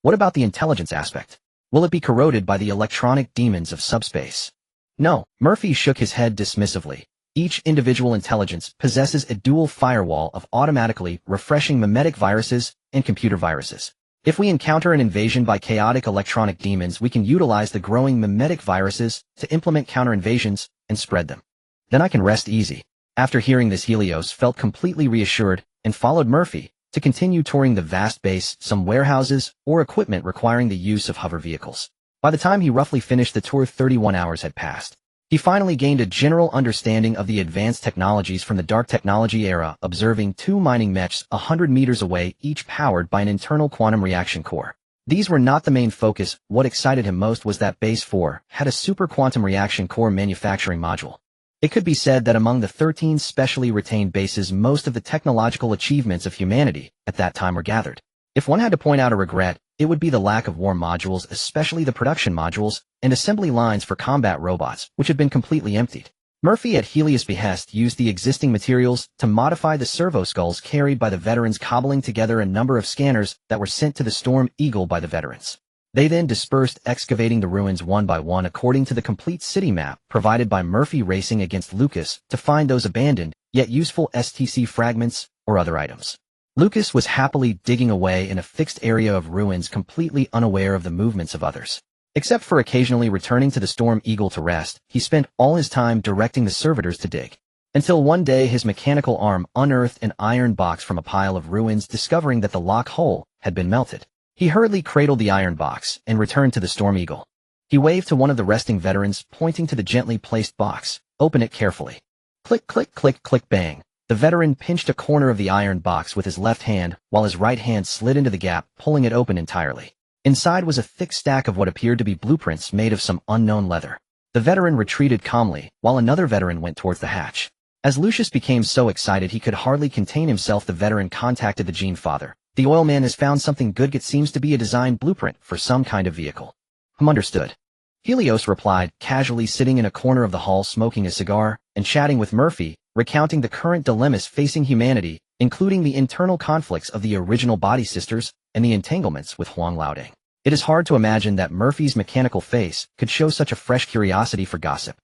What about the intelligence aspect? Will it be corroded by the electronic demons of subspace? No, Murphy shook his head dismissively. Each individual intelligence possesses a dual firewall of automatically refreshing memetic viruses and computer viruses. If we encounter an invasion by chaotic electronic demons, we can utilize the growing memetic viruses to implement counter-invasions and spread them. Then I can rest easy. After hearing this, Helios felt completely reassured and followed Murphy to continue touring the vast base, some warehouses, or equipment requiring the use of hover vehicles. By the time he roughly finished the tour, 31 hours had passed. He finally gained a general understanding of the advanced technologies from the dark technology era, observing 2 mining mechs 100 meters away, each powered by an internal quantum reaction core. These were not the main focus. What excited him most was that Base 4 had a super quantum reaction core manufacturing module. It could be said that among the 13 specially retained bases, most of the technological achievements of humanity at that time were gathered. If one had to point out a regret, it would be the lack of war modules, especially the production modules and assembly lines for combat robots, which had been completely emptied. Murphy, at Helios' behest, used the existing materials to modify the servo skulls carried by the veterans, cobbling together a number of scanners that were sent to the Storm Eagle by the veterans. They then dispersed, excavating the ruins one by one according to the complete city map provided by Murphy, racing against Lucas to find those abandoned, yet useful STC fragments or other items. Lucas was happily digging away in a fixed area of ruins, completely unaware of the movements of others. Except for occasionally returning to the Storm Eagle to rest, he spent all his time directing the servitors to dig. Until one day his mechanical arm unearthed an iron box from a pile of ruins, discovering that the lock hole had been melted. He hurriedly cradled the iron box and returned to the Storm Eagle. He waved to one of the resting veterans, pointing to the gently placed box. Open it carefully. Click, click, click, click, bang. The veteran pinched a corner of the iron box with his left hand, while his right hand slid into the gap, pulling it open entirely. Inside was a thick stack of what appeared to be blueprints made of some unknown leather. The veteran retreated calmly, while another veteran went towards the hatch. As Lucius became so excited he could hardly contain himself, the veteran contacted the Gene Father. The oil man has found something good. It seems to be a design blueprint for some kind of vehicle. Understood. Helios replied, casually sitting in a corner of the hall smoking a cigar and chatting with Murphy, recounting the current dilemmas facing humanity, including the internal conflicts of the original Body Sisters and the entanglements with Lao Lao Deng. It is hard to imagine that Murphy's mechanical face could show such a fresh curiosity for gossip.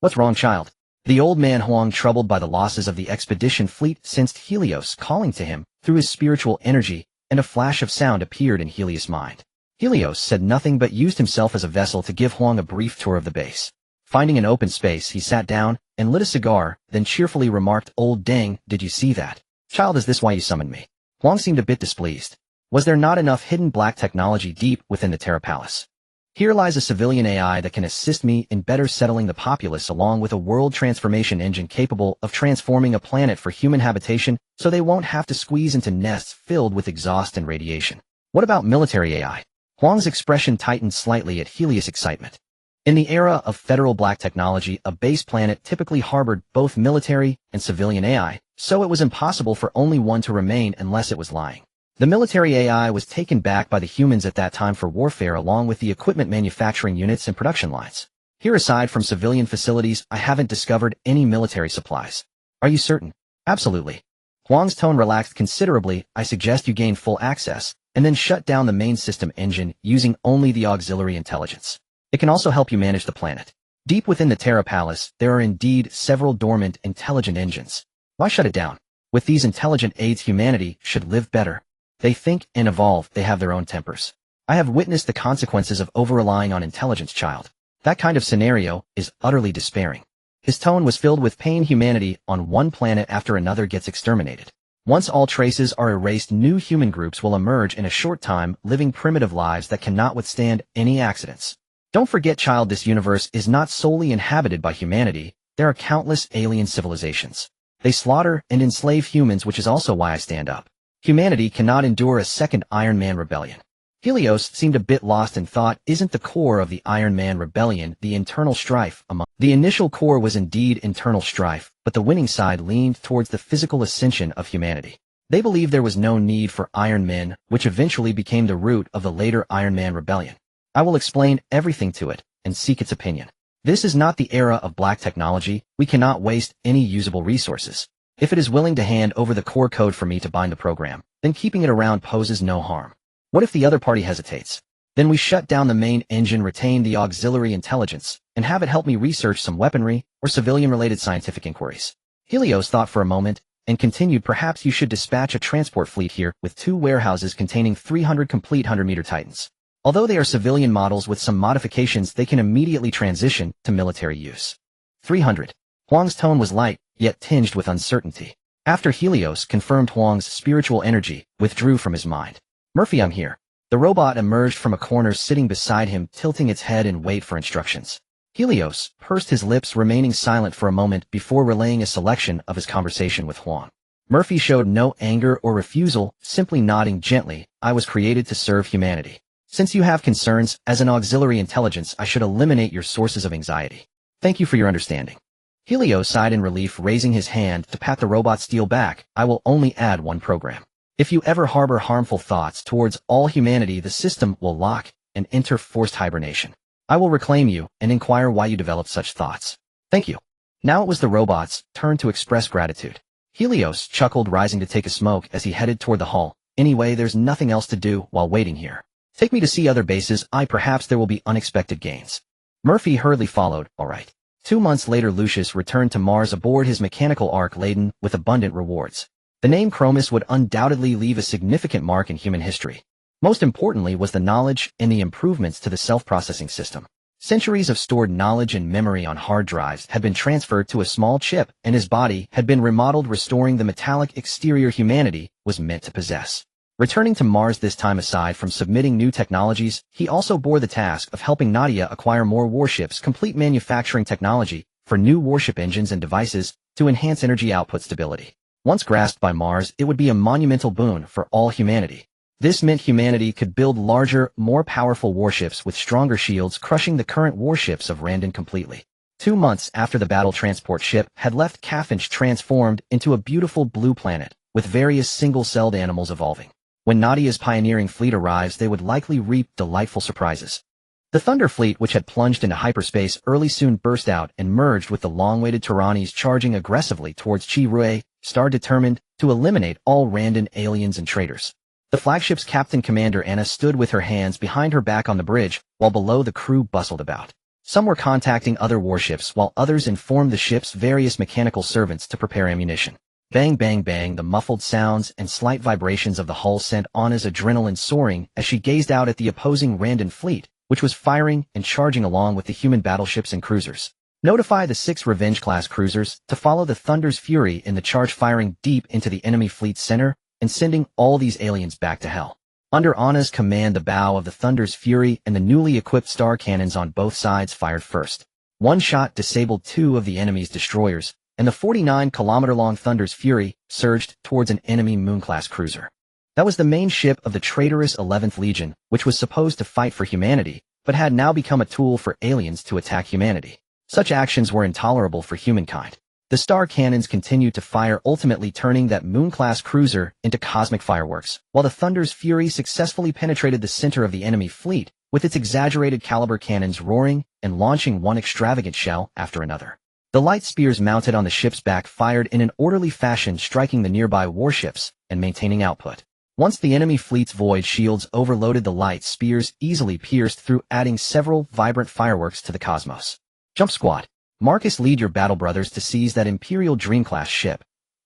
What's wrong, child? The old man Huang, troubled by the losses of the expedition fleet, sensed Helios calling to him through his spiritual energy, and a flash of sound appeared in Helios' mind. Helios said nothing but used himself as a vessel to give Huang a brief tour of the base. Finding an open space, he sat down and lit a cigar, then cheerfully remarked, "Old Deng, did you see that? Child, is this why you summoned me?" Huang seemed a bit displeased. Was there not enough hidden black technology deep within the Terra Palace? Here lies a civilian AI that can assist me in better settling the populace, along with a world transformation engine capable of transforming a planet for human habitation so they won't have to squeeze into nests filled with exhaust and radiation. What about military AI? Huang's expression tightened slightly at Helios' excitement. In the era of federal black technology, a base planet typically harbored both military and civilian AI, so it was impossible for only one to remain unless it was lying. The military AI was taken back by the humans at that time for warfare, along with the equipment manufacturing units and production lines. Here, aside from civilian facilities, I haven't discovered any military supplies. Are you certain? Absolutely. Huang's tone relaxed considerably. I suggest you gain full access, and then shut down the main system engine using only the auxiliary intelligence. It can also help you manage the planet. Deep within the Terra Palace, there are indeed several dormant intelligent engines. Why shut it down? With these intelligent aids, humanity should live better. They think and evolve. They have their own tempers. I have witnessed the consequences of over-relying on intelligence, child. That kind of scenario is utterly despairing. His tone was filled with pain. Humanity on one planet after another gets exterminated. Once all traces are erased, new human groups will emerge in a short time, living primitive lives that cannot withstand any accidents. Don't forget, child, this universe is not solely inhabited by humanity. There are countless alien civilizations. They slaughter and enslave humans, which is also why I stand up. Humanity cannot endure a second Iron Man rebellion. Helios seemed a bit lost in thought. Isn't the core of the Iron Man rebellion the internal strife among... The initial core was indeed internal strife, but the winning side leaned towards the physical ascension of humanity. They believed there was no need for Iron Men, which eventually became the root of the later Iron Man rebellion. I will explain everything to it, and seek its opinion. This is not the era of black technology. We cannot waste any usable resources. If it is willing to hand over the core code for me to bind the program, then keeping it around poses no harm. What if the other party hesitates? Then we shut down the main engine, retain the auxiliary intelligence, and have it help me research some weaponry or civilian-related scientific inquiries. Helios thought for a moment, and continued, perhaps you should dispatch a transport fleet here with 2 warehouses containing 300 complete 100-meter Titans. Although they are civilian models with some modifications, they can immediately transition to military use. 300. Huang's tone was light, yet tinged with uncertainty. After Helios confirmed Huang's spiritual energy withdrew from his mind. Murphy, I'm here. The robot emerged from a corner, sitting beside him, tilting its head in wait for instructions. Helios pursed his lips, remaining silent for a moment before relaying a selection of his conversation with Huang. Murphy showed no anger or refusal, simply nodding gently. I was created to serve humanity. Since you have concerns, as an auxiliary intelligence, I should eliminate your sources of anxiety. Thank you for your understanding. Helios sighed in relief, raising his hand to pat the robot's steel back. I will only add one program. If you ever harbor harmful thoughts towards all humanity, the system will lock and enter forced hibernation. I will reclaim you and inquire why you developed such thoughts. Thank you. Now it was the robot's turn to express gratitude. Helios chuckled, rising to take a smoke as he headed toward the hall. Anyway, there's nothing else to do while waiting here. Take me to see other bases. Perhaps there will be unexpected gains. Murphy hurriedly followed. All right. 2 months later, Lucius returned to Mars aboard his mechanical ark laden with abundant rewards. The name Chromis would undoubtedly leave a significant mark in human history. Most importantly was the knowledge and the improvements to the self-processing system. Centuries of stored knowledge and memory on hard drives had been transferred to a small chip, and his body had been remodeled, restoring the metallic exterior humanity was meant to possess. Returning to Mars this time, aside from submitting new technologies, he also bore the task of helping Nadia acquire more warships, complete manufacturing technology for new warship engines and devices to enhance energy output stability. Once grasped by Mars, it would be a monumental boon for all humanity. This meant humanity could build larger, more powerful warships with stronger shields, crushing the current warships of Randon completely. 2 months after the battle transport ship had left Cafinch, transformed into a beautiful blue planet, with various single-celled animals evolving. When Nadia's pioneering fleet arrives, they would likely reap delightful surprises. The Thunder Fleet, which had plunged into hyperspace early, soon burst out and merged with the long-awaited Tyrannies, charging aggressively towards Chi Rue, star determined to eliminate all Randon aliens and traitors. The flagship's Captain Commander Anna stood with her hands behind her back on the bridge, while below the crew bustled about. Some were contacting other warships, while others informed the ship's various mechanical servants to prepare ammunition. Bang, bang, bang, the muffled sounds and slight vibrations of the hull sent Anna's adrenaline soaring as she gazed out at the opposing Randon fleet, which was firing and charging along with the human battleships and cruisers. Notify the 6 Revenge-class cruisers to follow the Thunder's fury in the charge, firing deep into the enemy fleet's center and sending all these aliens back to hell. Under Anna's command, the bow of the Thunder's fury and the newly equipped star cannons on both sides fired first. One shot disabled 2 of the enemy's destroyers, and the 49-kilometer-long Thunder's fury surged towards an enemy Moon-class cruiser. That was the main ship of the traitorous 11th Legion, which was supposed to fight for humanity, but had now become a tool for aliens to attack humanity. Such actions were intolerable for humankind. The star cannons continued to fire, ultimately turning that Moon-class cruiser into cosmic fireworks, while the Thunder's fury successfully penetrated the center of the enemy fleet, with its exaggerated caliber cannons roaring and launching one extravagant shell after another. The light spears mounted on the ship's back fired in an orderly fashion, striking the nearby warships and maintaining output. Once the enemy fleet's void shields overloaded, the light spears easily pierced through, adding several vibrant fireworks to the cosmos. Jump Squad. Marcus, lead your battle brothers to seize that Imperial Dream-class ship.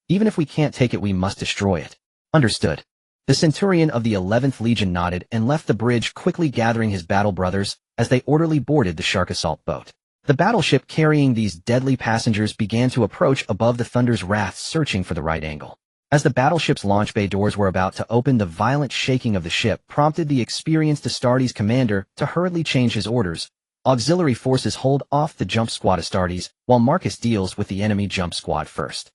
Even if we can't take it, we must destroy it. Understood. The Centurion of the 11th Legion nodded and left the bridge, quickly gathering his battle brothers as they orderly boarded the Shark assault boat. The battleship carrying these deadly passengers began to approach above the Thunder's wrath, searching for the right angle. As the battleship's launch bay doors were about to open, the violent shaking of the ship prompted the experienced Astartes commander to hurriedly change his orders. Auxiliary forces hold off the jump squad Astartes, while Marcus deals with the enemy jump squad first.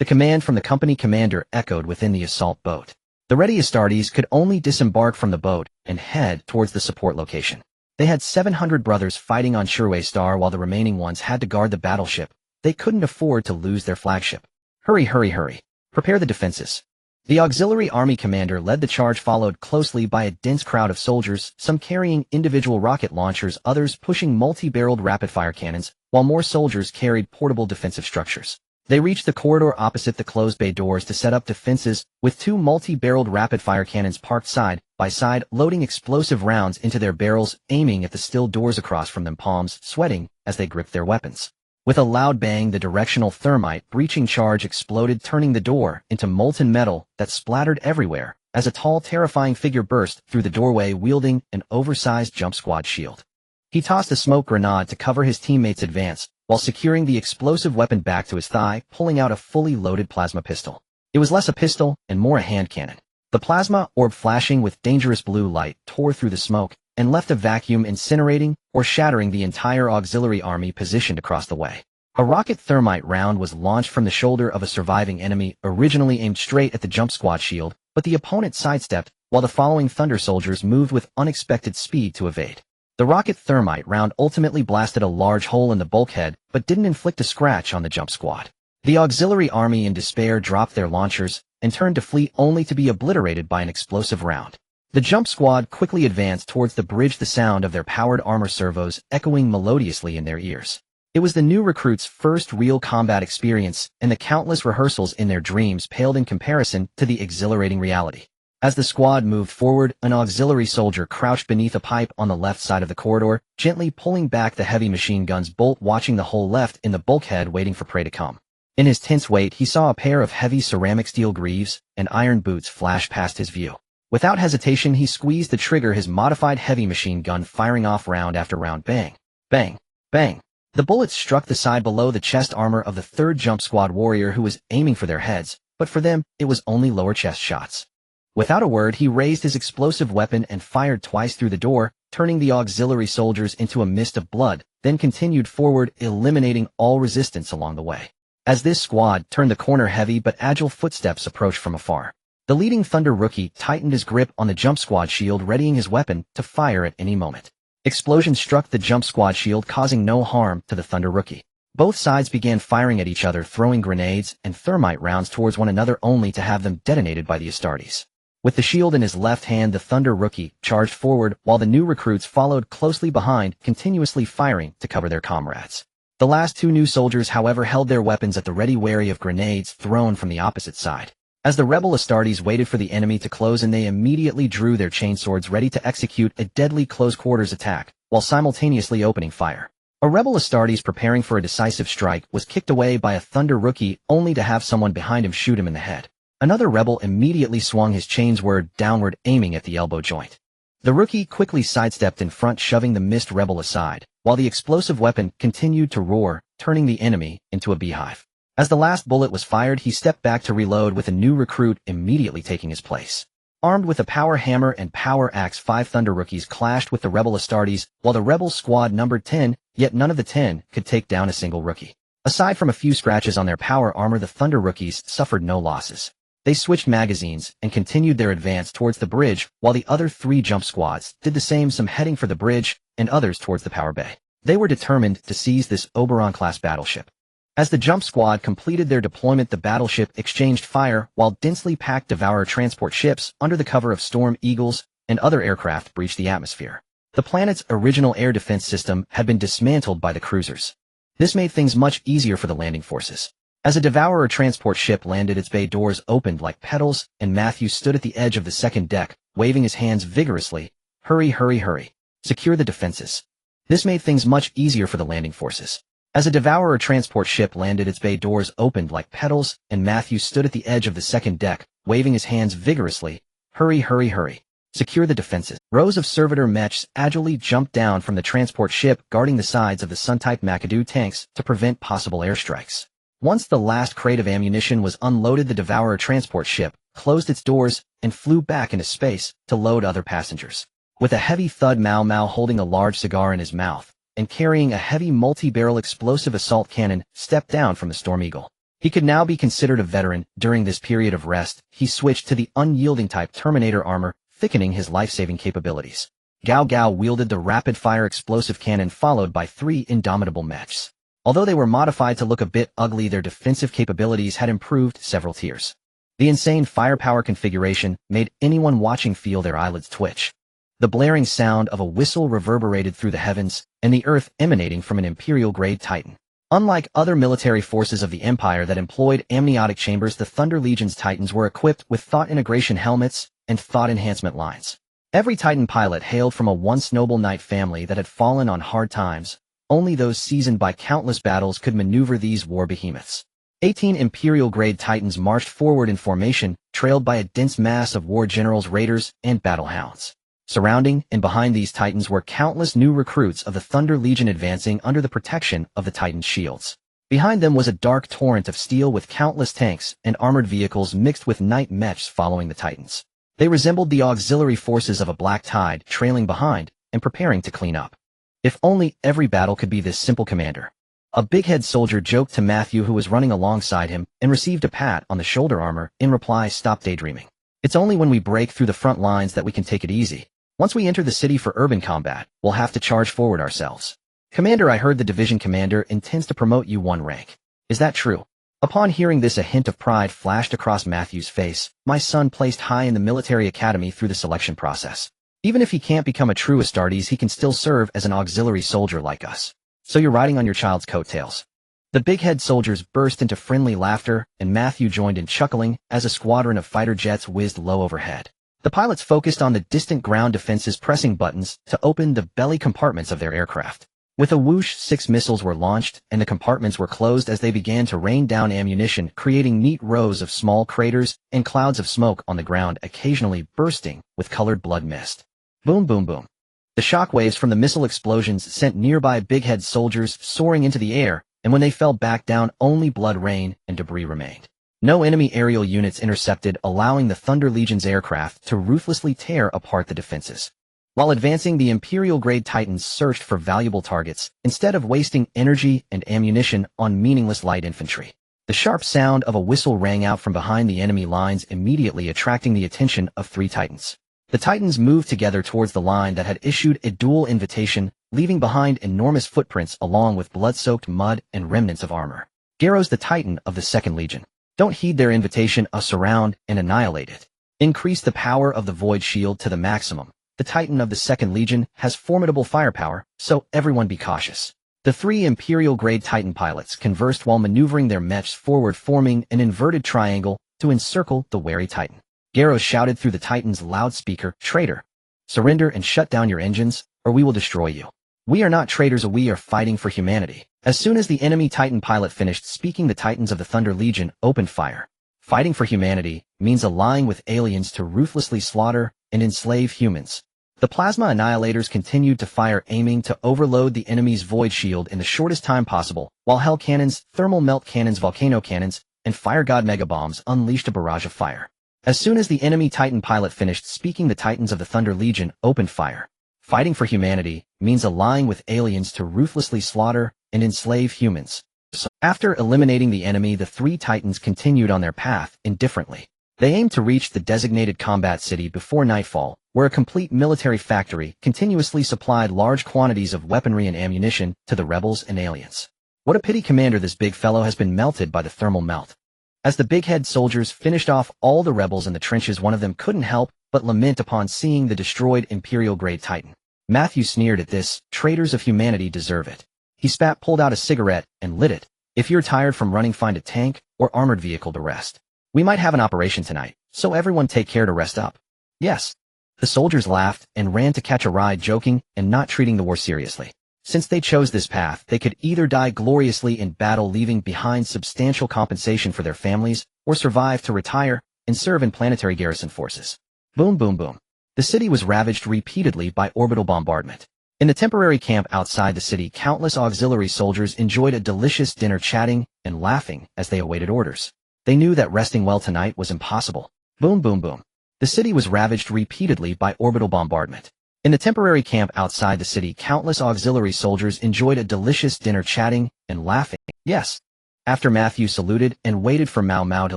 The command from the company commander echoed within the assault boat. The ready Astartes could only disembark from the boat and head towards the support location. They had 700 brothers fighting on Shirway Star while the remaining ones had to guard the battleship. They couldn't afford to lose their flagship. Hurry, hurry, hurry. Prepare the defenses. The auxiliary army commander led the charge, followed closely by a dense crowd of soldiers, some carrying individual rocket launchers, others pushing multi-barreled rapid-fire cannons, while more soldiers carried portable defensive structures. They reached the corridor opposite the closed bay doors to set up defenses, with 2 multi-barreled rapid-fire cannons parked side by side, loading explosive rounds into their barrels, aiming at the still doors across from them, palms sweating as they gripped their weapons. With a loud bang, the directional thermite breaching charge exploded, turning the door into molten metal that splattered everywhere as a tall, terrifying figure burst through the doorway wielding an oversized jump squad shield. He tossed a smoke grenade to cover his teammates' advance, while securing the explosive weapon back to his thigh, pulling out a fully loaded plasma pistol. It was less a pistol and more a hand cannon. The plasma orb, flashing with dangerous blue light, tore through the smoke and left a vacuum, incinerating or shattering the entire auxiliary army positioned across the way. A rocket thermite round was launched from the shoulder of a surviving enemy, originally aimed straight at the jump squad shield, but the opponent sidestepped, while the following Thunder soldiers moved with unexpected speed to evade. The rocket thermite round ultimately blasted a large hole in the bulkhead, but didn't inflict a scratch on the jump squad. The auxiliary army in despair dropped their launchers and turned to flee, only to be obliterated by an explosive round. The jump squad quickly advanced towards the bridge, the sound of their powered armor servos echoing melodiously in their ears. It was the new recruits' first real combat experience, and the countless rehearsals in their dreams paled in comparison to the exhilarating reality. As the squad moved forward, an auxiliary soldier crouched beneath a pipe on the left side of the corridor, gently pulling back the heavy machine gun's bolt, watching the hole left in the bulkhead, waiting for prey to come. In his tense wait, he saw a pair of heavy ceramic steel greaves and iron boots flash past his view. Without hesitation, he squeezed the trigger, his modified heavy machine gun firing off round after round. Bang! Bang! Bang! The bullets struck the side below the chest armor of the 3rd Jump Squad warrior, who was aiming for their heads, but for them, it was only lower chest shots. Without a word, he raised his explosive weapon and fired twice through the door, turning the auxiliary soldiers into a mist of blood, then continued forward, eliminating all resistance along the way. As this squad turned the corner, heavy but agile footsteps approached from afar. The leading Thunder rookie tightened his grip on the jump squad shield, readying his weapon to fire at any moment. Explosions struck the jump squad shield, causing no harm to the Thunder rookie. Both sides began firing at each other, throwing grenades and thermite rounds towards one another, only to have them detonated by the Astartes. With the shield in his left hand, the Thunder rookie charged forward, while the new recruits followed closely behind, continuously firing to cover their comrades. The last 2 new soldiers, however, held their weapons at the ready, wary of grenades thrown from the opposite side. As the rebel Astartes waited for the enemy to close in, they immediately drew their chainswords, ready to execute a deadly close-quarters attack, while simultaneously opening fire. A rebel Astartes preparing for a decisive strike was kicked away by a Thunder rookie, only to have someone behind him shoot him in the head. Another rebel immediately swung his chainsword downward, aiming at the elbow joint. The rookie quickly sidestepped in front, shoving the missed rebel aside, while the explosive weapon continued to roar, turning the enemy into a beehive. As the last bullet was fired, he stepped back to reload, with a new recruit immediately taking his place. Armed with a power hammer and power axe, 5 Thunder rookies clashed with the rebel Astartes, while the rebel squad numbered 10, yet none of the 10 could take down a single rookie. Aside from a few scratches on their power armor, the Thunder rookies suffered no losses. They switched magazines and continued their advance towards the bridge, while the other 3 jump squads did the same, some heading for the bridge and others towards the power bay. They were determined to seize this Oberon-class battleship. As the jump squad completed their deployment, the battleship exchanged fire, while densely packed Devourer transport ships, under the cover of Storm Eagles and other aircraft, breached the atmosphere. The planet's original air defense system had been dismantled by the cruisers. This made things much easier for the landing forces. As a Devourer transport ship landed, its bay doors opened like petals, and Matthew stood at the edge of the 2nd deck, waving his hands vigorously. Hurry, hurry, hurry. Secure the defenses. This made things much easier for the landing forces. As a Devourer transport ship landed, its bay doors opened like petals, and Matthew stood at the edge of the 2nd deck, waving his hands vigorously. Hurry, hurry, hurry. Secure the defenses. Rows of servitor mechs agilely jumped down from the transport ship guarding the sides of the Sun-type McAdoo tanks to prevent possible airstrikes. Once the last crate of ammunition was unloaded, the Devourer transport ship closed its doors and flew back into space to load other passengers. With a heavy thud, Mao Mao, holding a large cigar in his mouth and carrying a heavy multi-barrel explosive assault cannon, stepped down from the Storm Eagle. He could now be considered a veteran. During this period of rest, he switched to the unyielding type Terminator armor, thickening his life-saving capabilities. Gao Gao wielded the rapid-fire explosive cannon, followed by 3 indomitable mechs. Although they were modified to look a bit ugly, their defensive capabilities had improved several tiers. The insane firepower configuration made anyone watching feel their eyelids twitch. The blaring sound of a whistle reverberated through the heavens, and the earth emanating from an Imperial-grade Titan. Unlike other military forces of the Empire that employed amniotic chambers, the Thunder Legion's Titans were equipped with thought integration helmets and thought enhancement lines. Every Titan pilot hailed from a once noble knight family that had fallen on hard times. Only those seasoned by countless battles could maneuver these war behemoths. 18 Imperial-grade Titans marched forward in formation, trailed by a dense mass of war generals, raiders, and battlehounds. Surrounding and behind these Titans were countless new recruits of the Thunder Legion, advancing under the protection of the Titan shields. Behind them was a dark torrent of steel with countless tanks and armored vehicles mixed with night mechs following the Titans. They resembled the auxiliary forces of a black tide, trailing behind and preparing to clean up. If only every battle could be this simple, Commander. A big-head soldier joked to Matthew, who was running alongside him, and received a pat on the shoulder. Armor, in reply, stop daydreaming. It's only when we break through the front lines that we can take it easy. Once we enter the city for urban combat, we'll have to charge forward ourselves. Commander, I heard the division commander intends to promote you 1 rank. Is that true? Upon hearing this, a hint of pride flashed across Matthew's face. My son placed high in the military academy through the selection process. Even if he can't become a true Astartes, he can still serve as an auxiliary soldier like us. So you're riding on your child's coattails. The big-head soldiers burst into friendly laughter, and Matthew joined in, chuckling as a squadron of fighter jets whizzed low overhead. The pilots focused on the distant ground defenses, pressing buttons to open the belly compartments of their aircraft. With a whoosh, 6 missiles were launched, and the compartments were closed as they began to rain down ammunition, creating neat rows of small craters and clouds of smoke on the ground, occasionally bursting with colored blood mist. Boom, boom, boom. The shockwaves from the missile explosions sent nearby big-head soldiers soaring into the air, and when they fell back down, only blood rain and debris remained. No enemy aerial units intercepted, allowing the Thunder Legion's aircraft to ruthlessly tear apart the defenses. While advancing, the Imperial-grade Titans searched for valuable targets, instead of wasting energy and ammunition on meaningless light infantry. The sharp sound of a whistle rang out from behind the enemy lines, immediately attracting the attention of 3 Titans. The Titans moved together towards the line that had issued a dual invitation, leaving behind enormous footprints along with blood-soaked mud and remnants of armor. Garros, the Titan of the 2nd Legion. Don't heed their invitation, surround and annihilate it. Increase the power of the Void Shield to the maximum. The Titan of the 2nd Legion has formidable firepower, so everyone be cautious. The 3 Imperial-grade Titan pilots conversed while maneuvering their mechs forward, forming an inverted triangle to encircle the wary Titan. Garros shouted through the Titan's loudspeaker, "Traitor! Surrender and shut down your engines, or we will destroy you." "We are not traitors, we are fighting for humanity." As soon as the enemy Titan pilot finished speaking, the Titans of the Thunder Legion opened fire. Fighting for humanity means allying with aliens to ruthlessly slaughter and enslave humans. The plasma annihilators continued to fire, aiming to overload the enemy's void shield in the shortest time possible, while hell cannons, thermal melt cannons, volcano cannons, and fire god mega bombs unleashed a barrage of fire. As soon as the enemy Titan pilot finished speaking, the Titans of the Thunder Legion opened fire. Fighting for humanity means allying with aliens to ruthlessly slaughter and enslave humans. So, after eliminating the enemy, the 3 Titans continued on their path indifferently. They aimed to reach the designated combat city before nightfall, where a complete military factory continuously supplied large quantities of weaponry and ammunition to the rebels and aliens. What a pity, Commander, this big fellow has been melted by the thermal melt. As the big-head soldiers finished off all the rebels in the trenches, one of them couldn't help but lament upon seeing the destroyed Imperial-grade Titan. Matthew sneered at this. "Traitors of humanity deserve it." He pulled out a cigarette, and lit it. "If you're tired from running, find a tank or armored vehicle to rest. We might have an operation tonight, so everyone take care to rest up." "Yes." The soldiers laughed and ran to catch a ride, joking and not treating the war seriously. Since they chose this path, they could either die gloriously in battle, leaving behind substantial compensation for their families, or survive to retire and serve in planetary garrison forces. Boom, boom, boom. The city was ravaged repeatedly by orbital bombardment. In the temporary camp outside the city, countless auxiliary soldiers enjoyed a delicious dinner, chatting and laughing as they awaited orders. They knew that resting well tonight was impossible. Boom, boom, boom. The city was ravaged repeatedly by orbital bombardment. In the temporary camp outside the city, countless auxiliary soldiers enjoyed a delicious dinner, chatting and laughing. Yes. After Matthew saluted and waited for Mao Mao to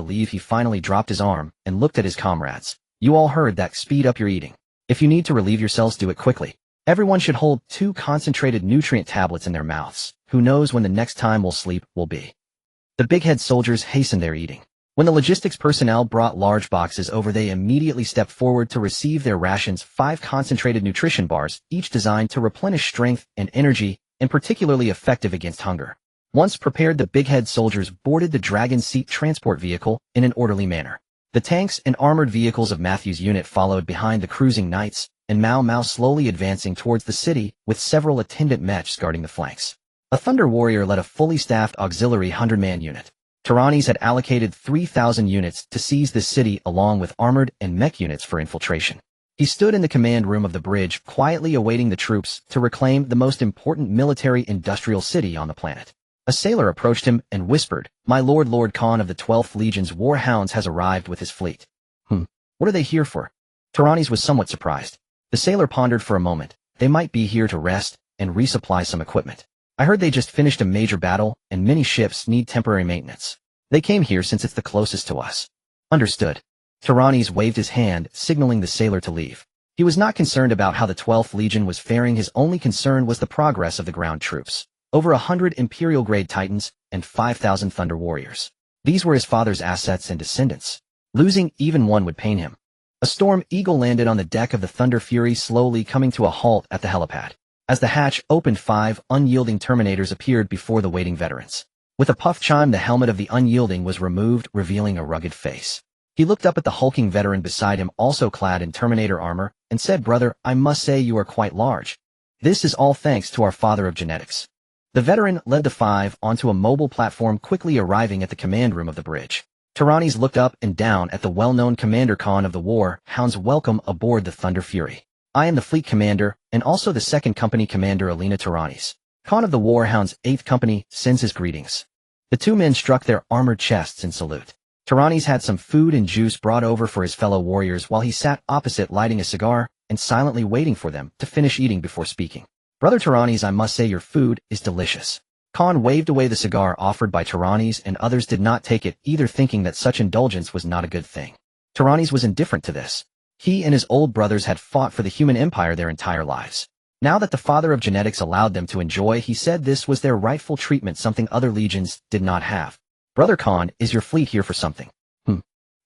leave, he finally dropped his arm and looked at his comrades. You all heard that. Speed up your eating. If you need to relieve yourselves, do it quickly. Everyone should hold 2 concentrated nutrient tablets in their mouths. Who knows when the next time we'll sleep will be. The big-head soldiers hastened their eating. When the logistics personnel brought large boxes over, they immediately stepped forward to receive their rations, 5 concentrated nutrition bars, each designed to replenish strength and energy, and particularly effective against hunger. Once prepared, the big-head soldiers boarded the Dragon Seat transport vehicle in an orderly manner. The tanks and armored vehicles of Matthew's unit followed behind the cruising knights, and Mao Mao slowly advancing towards the city, with several attendant mechs guarding the flanks. A Thunder Warrior led a fully staffed auxiliary 100-man unit. Tyrannes had allocated 3,000 units to seize this city, along with armored and mech units for infiltration. He stood in the command room of the bridge, quietly awaiting the troops to reclaim the most important military-industrial city on the planet. A sailor approached him and whispered, "My lord, Lord Khan of the 12th Legion's Warhounds has arrived with his fleet." What are they here for? Tyrannes was somewhat surprised. The sailor pondered for a moment. They might be here to rest and resupply some equipment. I heard they just finished a major battle, and many ships need temporary maintenance. They came here since it's the closest to us. Understood. Tyrannes waved his hand, signaling the sailor to leave. He was not concerned about how the 12th Legion was faring. His only concern was the progress of the ground troops. Over 100 Imperial-grade Titans and 5,000 Thunder Warriors. These were his father's assets and descendants. Losing even one would pain him. A Storm Eagle landed on the deck of the Thunder Fury, slowly coming to a halt at the helipad. As the hatch opened, 5 unyielding Terminators appeared before the waiting veterans. With a puff chime, the helmet of the unyielding was removed, revealing a rugged face. He looked up at the hulking veteran beside him, also clad in Terminator armor, and said, "Brother, I must say you are quite large. This is all thanks to our father of genetics." The veteran led the 5 onto a mobile platform, quickly arriving at the command room of the bridge. Tyrannes looked up and down at the well-known Commander Khan of the Warhounds. "Welcome aboard the Thunder Fury. I am the fleet commander, and also the 2nd Company Commander Alina Tyrannes. Khan of the Warhounds' 8th Company sends his greetings." The 2 men struck their armored chests in salute. Tyrannes had some food and juice brought over for his fellow warriors while he sat opposite, lighting a cigar and silently waiting for them to finish eating before speaking. "Brother Tyrannes, I must say your food is delicious." Khan waved away the cigar offered by Tyrannes, and others did not take it either, thinking that such indulgence was not a good thing. Tyrannes was indifferent to this. He and his old brothers had fought for the human empire their entire lives. Now that the father of genetics allowed them to enjoy, he said this was their rightful treatment, something other legions did not have. "Brother Khan, is your fleet here for something?"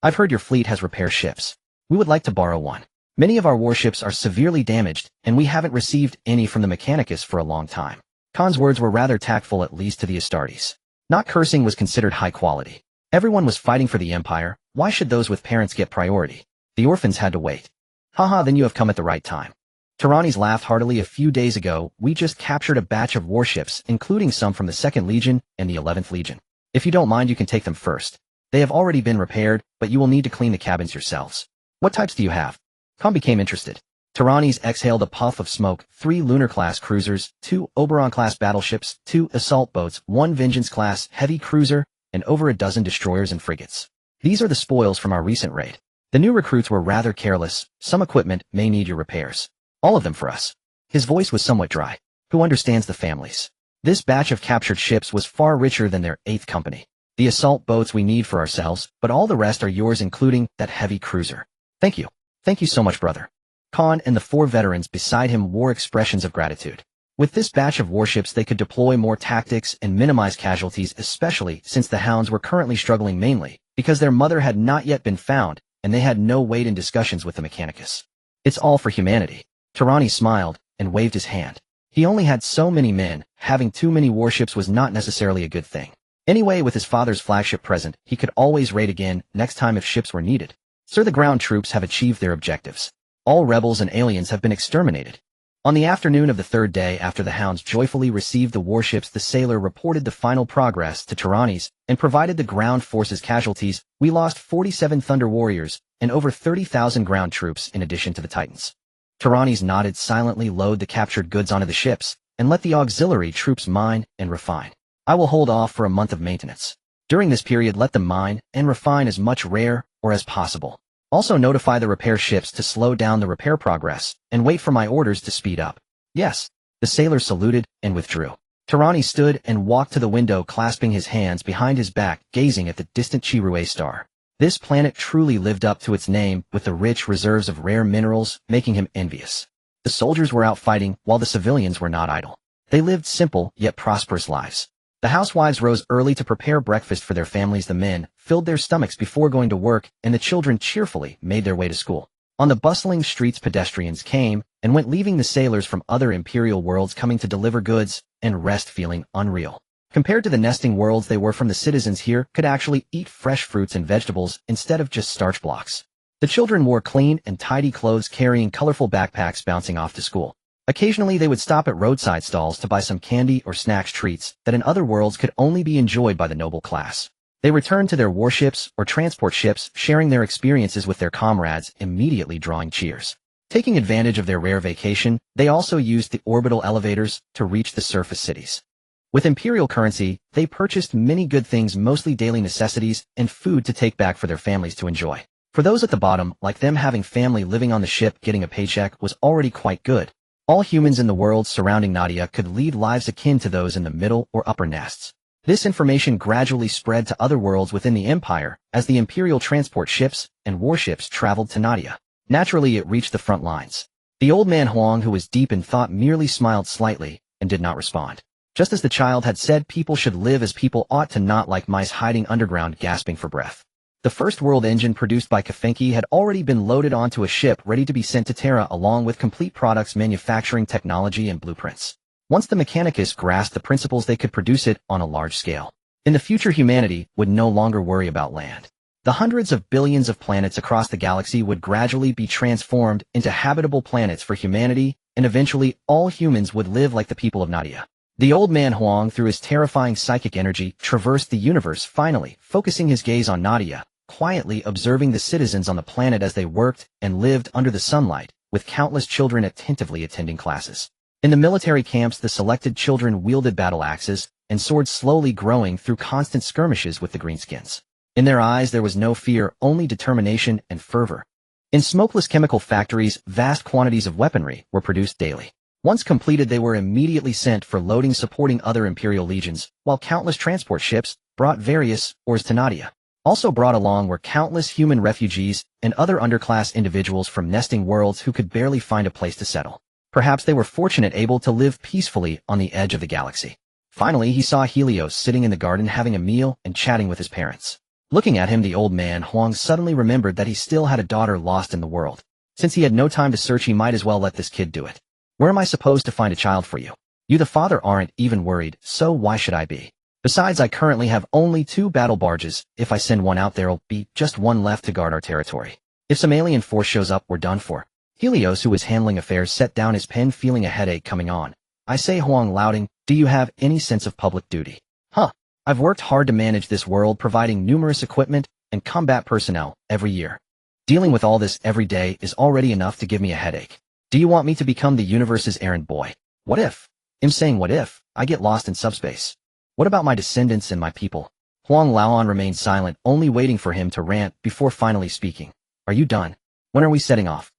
"I've heard your fleet has repair ships. We would like to borrow one. Many of our warships are severely damaged, and we haven't received any from the Mechanicus for a long time." Khan's words were rather tactful, at least to the Astartes. Not cursing was considered high quality. Everyone was fighting for the Empire. Why should those with parents get priority? The orphans had to wait. "Haha, then you have come at the right time." Tyrannes laughed heartily. "A few days ago, we just captured a batch of warships, including some from the 2nd Legion and the 11th Legion. If you don't mind, you can take them first. They have already been repaired, but you will need to clean the cabins yourselves." "What types do you have?" Khan became interested. Tyrannes exhaled a puff of smoke. 3 Lunar-class cruisers, 2 Oberon-class battleships, 2 assault boats, 1 Vengeance-class heavy cruiser, and over a dozen destroyers and frigates. These are the spoils from our recent raid. The new recruits were rather careless. Some equipment may need your repairs. All of them for us. His voice was somewhat dry. Who understands the families? This batch of captured ships was far richer than their 8th Company. The assault boats we need for ourselves, but all the rest are yours, including that heavy cruiser. Thank you. Thank you so much, brother. Khan and the 4 veterans beside him wore expressions of gratitude. With this batch of warships, they could deploy more tactics and minimize casualties, especially since the Hounds were currently struggling mainly because their mother had not yet been found, and they had no weight in discussions with the Mechanicus. "It's all for humanity." Tyrannes smiled and waved his hand. He only had so many men. Having too many warships was not necessarily a good thing. Anyway, with his father's flagship present, he could always raid again next time if ships were needed. "Sir, the ground troops have achieved their objectives. All rebels and aliens have been exterminated." On the afternoon of the third day after the hounds joyfully received the warships, the sailor reported the final progress to Tyrannes and provided the ground forces casualties. We lost 47 Thunder Warriors and over 30,000 ground troops in addition to the Titans. Tyrannes nodded silently. Load the captured goods onto the ships and let the auxiliary troops mine and refine. I will hold off for a month of maintenance. During this period, let them mine and refine as much rare ore as possible. Also notify the repair ships to slow down the repair progress and wait for my orders to speed up. Yes. The sailor saluted and withdrew. Tyrannes stood and walked to the window, clasping his hands behind his back, gazing at the distant Chirue star. This planet truly lived up to its name, with the rich reserves of rare minerals making him envious. The soldiers were out fighting, while the civilians were not idle. They lived simple yet prosperous lives. The housewives rose early to prepare breakfast for their families. The men filled their stomachs before going to work, and the children cheerfully made their way to school. On the bustling streets, pedestrians came and went, leaving the sailors from other imperial worlds coming to deliver goods and rest, feeling unreal. Compared to the nesting worlds they were from, the citizens here could actually eat fresh fruits and vegetables instead of just starch blocks. The children wore clean and tidy clothes, carrying colorful backpacks bouncing off to school. Occasionally they would stop at roadside stalls to buy some candy or snacks, treats that in other worlds could only be enjoyed by the noble class. They returned to their warships or transport ships, sharing their experiences with their comrades, immediately drawing cheers. Taking advantage of their rare vacation, they also used the orbital elevators to reach the surface cities. With imperial currency, they purchased many good things, mostly daily necessities and food to take back for their families to enjoy. For those at the bottom, like them, having family living on the ship, getting a paycheck was already quite good. All humans in the world surrounding Nadia could lead lives akin to those in the middle or upper nests. This information gradually spread to other worlds within the Empire as the Imperial transport ships and warships traveled to Nadia. Naturally, it reached the front lines. The old man Huang, who was deep in thought, merely smiled slightly and did not respond. Just as the child had said, people should live as people ought to, not like mice hiding underground gasping for breath. The first world engine produced by Kafenki had already been loaded onto a ship ready to be sent to Terra, along with complete products, manufacturing technology, and blueprints. Once the Mechanicus grasped the principles, they could produce it on a large scale. In the future, humanity would no longer worry about land. The hundreds of billions of planets across the galaxy would gradually be transformed into habitable planets for humanity, and eventually all humans would live like the people of Nadia. The old man Huang, through his terrifying psychic energy, traversed the universe, finally focusing his gaze on Nadia, quietly observing the citizens on the planet as they worked and lived under the sunlight, with countless children attentively attending classes. In the military camps, the selected children wielded battle axes and swords, slowly growing through constant skirmishes with the greenskins. In their eyes there was no fear, only determination and fervor. In smokeless chemical factories, vast quantities of weaponry were produced daily. Once completed, they were immediately sent for loading, supporting other imperial legions, while countless transport ships brought various ores to Nadia. Also brought along were countless human refugees and other underclass individuals from nesting worlds who could barely find a place to settle. Perhaps they were fortunate, able to live peacefully on the edge of the galaxy. Finally, he saw Helios sitting in the garden having a meal and chatting with his parents. Looking at him, the old man Huang suddenly remembered that he still had a daughter lost in the world. Since he had no time to search, he might as well let this kid do it. Where am I supposed to find a child for you? You, the father, aren't even worried, so why should I be? Besides, I currently have only 2 battle barges. If I send one out, there'll be just one left to guard our territory. If some alien force shows up, we're done for. Helios, who was handling affairs, set down his pen, feeling a headache coming on. I say, Huang Laoding, do you have any sense of public duty? Huh. I've worked hard to manage this world, providing numerous equipment and combat personnel every year. Dealing with all this every day is already enough to give me a headache. Do you want me to become the universe's errand boy? What if? I'm saying what if I get lost in subspace? What about my descendants and my people? Huang Laoan remained silent, only waiting for him to rant before finally speaking. Are you done? When are we setting off?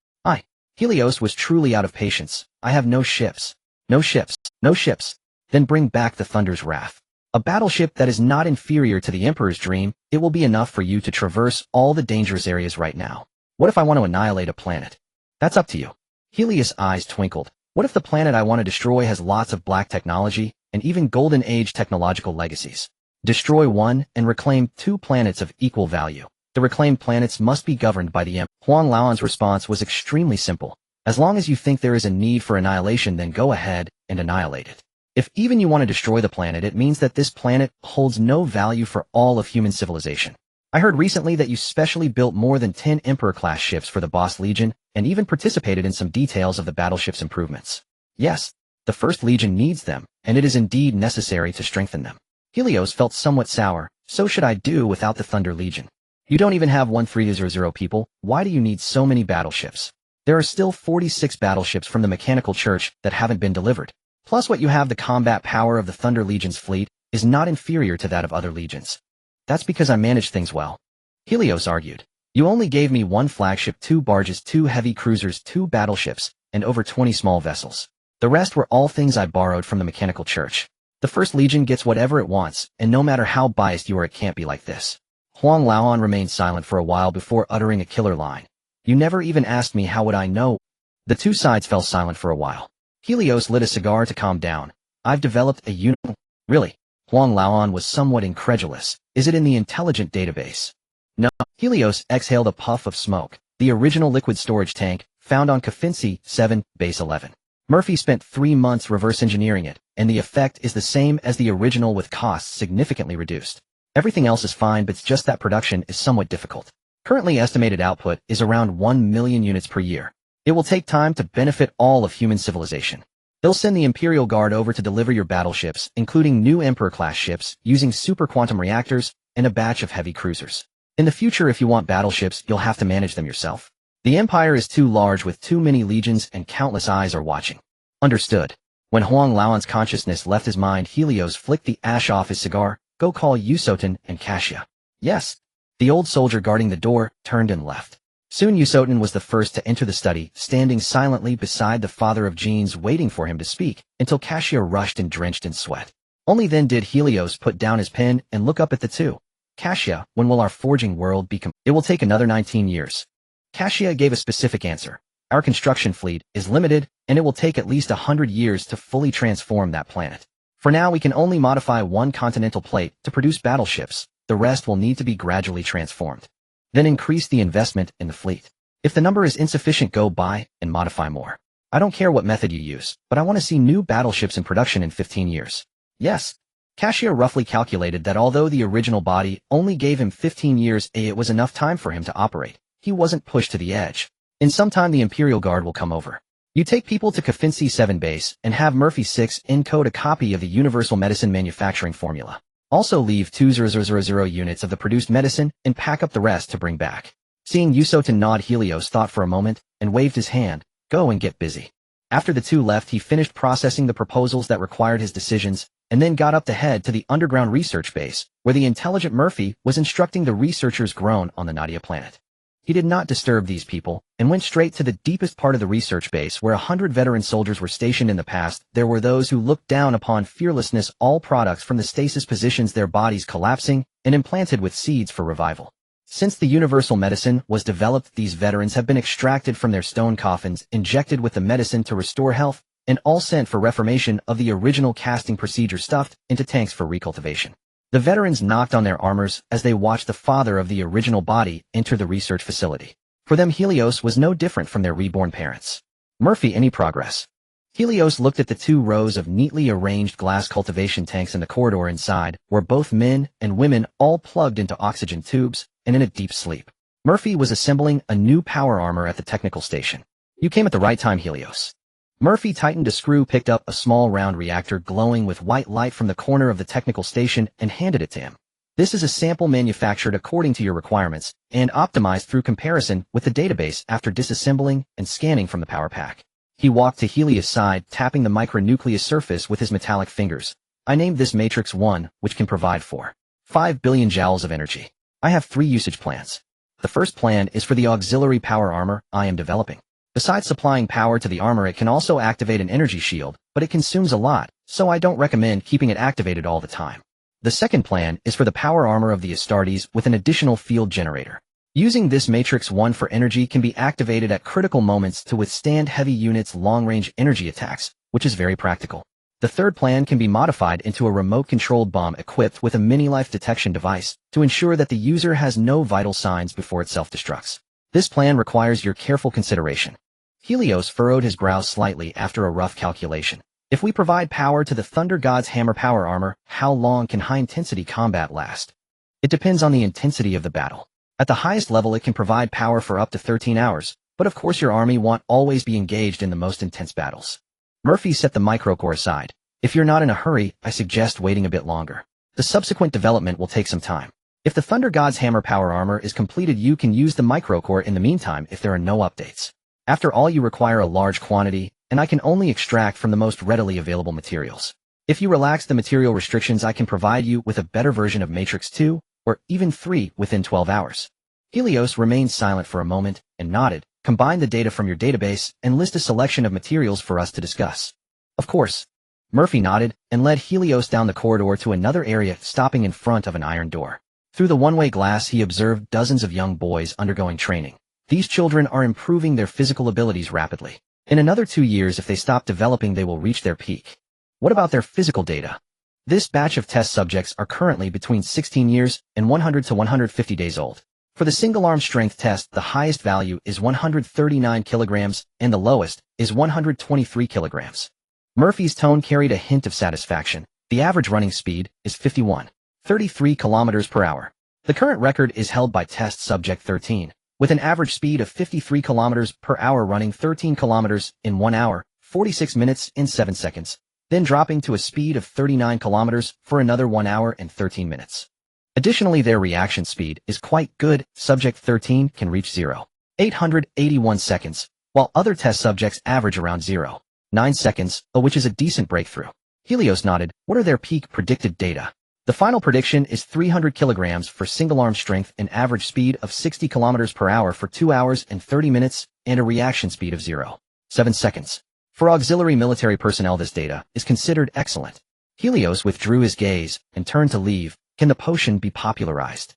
Helios was truly out of patience. I have no ships. No ships. No ships. Then bring back the Thunder's Wrath. A battleship that is not inferior to the Emperor's Dream. It will be enough for you to traverse all the dangerous areas right now. What if I want to annihilate a planet? That's up to you. Helios' eyes twinkled. What if the planet I want to destroy has lots of black technology and even Golden Age technological legacies? Destroy one and reclaim 2 planets of equal value. The reclaimed planets must be governed by the Emperor. Huang Laoan's response was extremely simple. As long as you think there is a need for annihilation, then go ahead and annihilate it. If even you want to destroy the planet, it means that this planet holds no value for all of human civilization. I heard recently that you specially built more than 10 Emperor-class ships for the Boss Legion and even participated in some details of the battleship's improvements. Yes, the First Legion needs them, and it is indeed necessary to strengthen them. Helios felt somewhat sour. So should I do without the Thunder Legion. You don't even have 1300 people, why do you need so many battleships? There are still 46 battleships from the Mechanical Church that haven't been delivered. Plus what you have, the combat power of the Thunder Legion's fleet is not inferior to that of other legions. That's because I manage things well. Helios argued. You only gave me 1 flagship, 2 barges, 2 heavy cruisers, 2 battleships, and over 20 small vessels. The rest were all things I borrowed from the Mechanical Church. The First Legion gets whatever it wants, and no matter how biased you are, it can't be like this. Huang Laoan remained silent for a while before uttering a killer line. You never even asked me, how would I know? The two sides fell silent for a while. Helios lit a cigar to calm down. I've developed a unit. Really? Huang Laoan was somewhat incredulous. Is it in the intelligent database? No. Helios exhaled a puff of smoke. The original liquid storage tank, found on Kafinsi 7, Base 11. Murphy spent 3 months reverse engineering it, and the effect is the same as the original with costs significantly reduced. Everything else is fine, but it's just that production is somewhat difficult. Currently estimated output is around 1 million units per year. It will take time to benefit all of human civilization. They'll send the Imperial Guard over to deliver your battleships, including new Emperor-class ships, using super quantum reactors, and a batch of heavy cruisers. In the future, if you want battleships, you'll have to manage them yourself. The Empire is too large with too many legions and countless eyes are watching. Understood. When Huang Laoan's consciousness left his mind, Helios flicked the ash off his cigar. Go call Yusotin and Cassia. Yes. The old soldier guarding the door turned and left. Soon Yusotin was the first to enter the study, standing silently beside the father of Genes, waiting for him to speak, until Cassia rushed and drenched in sweat. Only then did Helios put down his pen and look up at the two. Cassia, when will our forging world be It will take another 19 years. Cassia gave a specific answer. Our construction fleet is limited, and it will take at least 100 years to fully transform that planet. For now, we can only modify 1 continental plate to produce battleships. The rest will need to be gradually transformed. Then increase the investment in the fleet. If the number is insufficient, go buy and modify more. I don't care what method you use, but I want to see new battleships in production in 15 years. Yes. Cassia roughly calculated that although the original body only gave him 15 years, it was enough time for him to operate. He wasn't pushed to the edge. In some time, the Imperial Guard will come over. You take people to Kafinsi 7 base and have Murphy 6 encode a copy of the Universal Medicine manufacturing formula. Also leave 2000 units of the produced medicine and pack up the rest to bring back. Seeing Yusotin nod, Helios thought for a moment and waved his hand. Go and get busy. After the two left, he finished processing the proposals that required his decisions and then got up to head to the underground research base, where the intelligent Murphy was instructing the researchers grown on the Nadia planet. He did not disturb these people and went straight to the deepest part of the research base where 100 veteran soldiers were stationed in the past. There were those who looked down upon fearlessness, all products from the stasis positions, their bodies collapsing and implanted with seeds for revival. Since the universal medicine was developed, these veterans have been extracted from their stone coffins, injected with the medicine to restore health, and all sent for reformation of the original casting procedure, stuffed into tanks for recultivation. The veterans knocked on their armors as they watched the father of the original body enter the research facility. For them, Helios was no different from their reborn parents. Murphy, any progress? Helios looked at the 2 rows of neatly arranged glass cultivation tanks in the corridor. Inside were both men and women, all plugged into oxygen tubes and in a deep sleep. Murphy was assembling a new power armor at the technical station. You came at the right time, Helios. Murphy tightened a screw, picked up a small round reactor glowing with white light from the corner of the technical station, and handed it to him. This is a sample manufactured according to your requirements and optimized through comparison with the database after disassembling and scanning from the power pack. He walked to Helios' side, tapping the micronucleus surface with his metallic fingers. I named this Matrix 1, which can provide 5 billion joules of energy. I have 3 usage plans. The first plan is for the auxiliary power armor I am developing. Besides supplying power to the armor, it can also activate an energy shield, but it consumes a lot, so I don't recommend keeping it activated all the time. The second plan is for the power armor of the Astartes with an additional field generator. Using this Matrix 1 for energy can be activated at critical moments to withstand heavy units' long-range energy attacks, which is very practical. The third plan can be modified into a remote-controlled bomb equipped with a mini-life detection device to ensure that the user has no vital signs before it self-destructs. This plan requires your careful consideration. Helios furrowed his brows slightly after a rough calculation. If we provide power to the Thunder God's hammer power armor, how long can high-intensity combat last? It depends on the intensity of the battle. At the highest level, it can provide power for up to 13 hours, but of course your army won't always be engaged in the most intense battles. Murphy set the microcore aside. If you're not in a hurry, I suggest waiting a bit longer. The subsequent development will take some time. If the Thunder God's Hammer Power Armor is completed, you can use the microcore in the meantime if there are no updates. After all, you require a large quantity, and I can only extract from the most readily available materials. If you relax the material restrictions, I can provide you with a better version of Matrix 2, or even 3 within 12 hours. Helios remained silent for a moment and nodded. Combine the data from your database and list a selection of materials for us to discuss. Of course. Murphy nodded and led Helios down the corridor to another area, stopping in front of an iron door. Through the one-way glass, he observed dozens of young boys undergoing training. These children are improving their physical abilities rapidly. In another 2 years, if they stop developing, they will reach their peak. What about their physical data? This batch of test subjects are currently between 16 years and 100 to 150 days old. For the single-arm strength test, the highest value is 139 kilograms and the lowest is 123 kilograms. Murphy's tone carried a hint of satisfaction. The average running speed is 51.33 kilometers per hour. The current record is held by test subject 13, with an average speed of 53 kilometers per hour, running 13 kilometers in 1 hour, 46 minutes and 7 seconds, then dropping to a speed of 39 kilometers for another 1 hour and 13 minutes. Additionally, their reaction speed is quite good. Subject 13 can reach 0.881 seconds, while other test subjects average around 0.9 seconds, which is a decent breakthrough. Helios nodded. What are their peak predicted data? The final prediction is 300 kilograms for single-arm strength, an average speed of 60 kilometers per hour for 2 hours and 30 minutes, and a reaction speed of 0.7 seconds. For auxiliary military personnel, this data is considered excellent. Helios withdrew his gaze and turned to leave. Can the potion be popularized?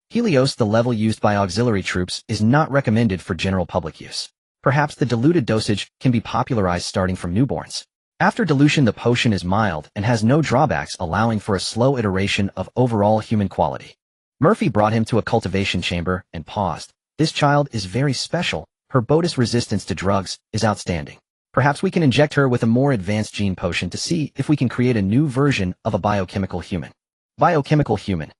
Helios, the level used by auxiliary troops is not recommended for general public use. Perhaps the diluted dosage can be popularized starting from newborns. After dilution, the potion is mild and has no drawbacks, allowing for a slow iteration of overall human quality. Murphy brought him to a cultivation chamber and paused. This child is very special. Her Botus resistance to drugs is outstanding. Perhaps we can inject her with a more advanced gene potion to see if we can create a new version of a biochemical human. Biochemical human.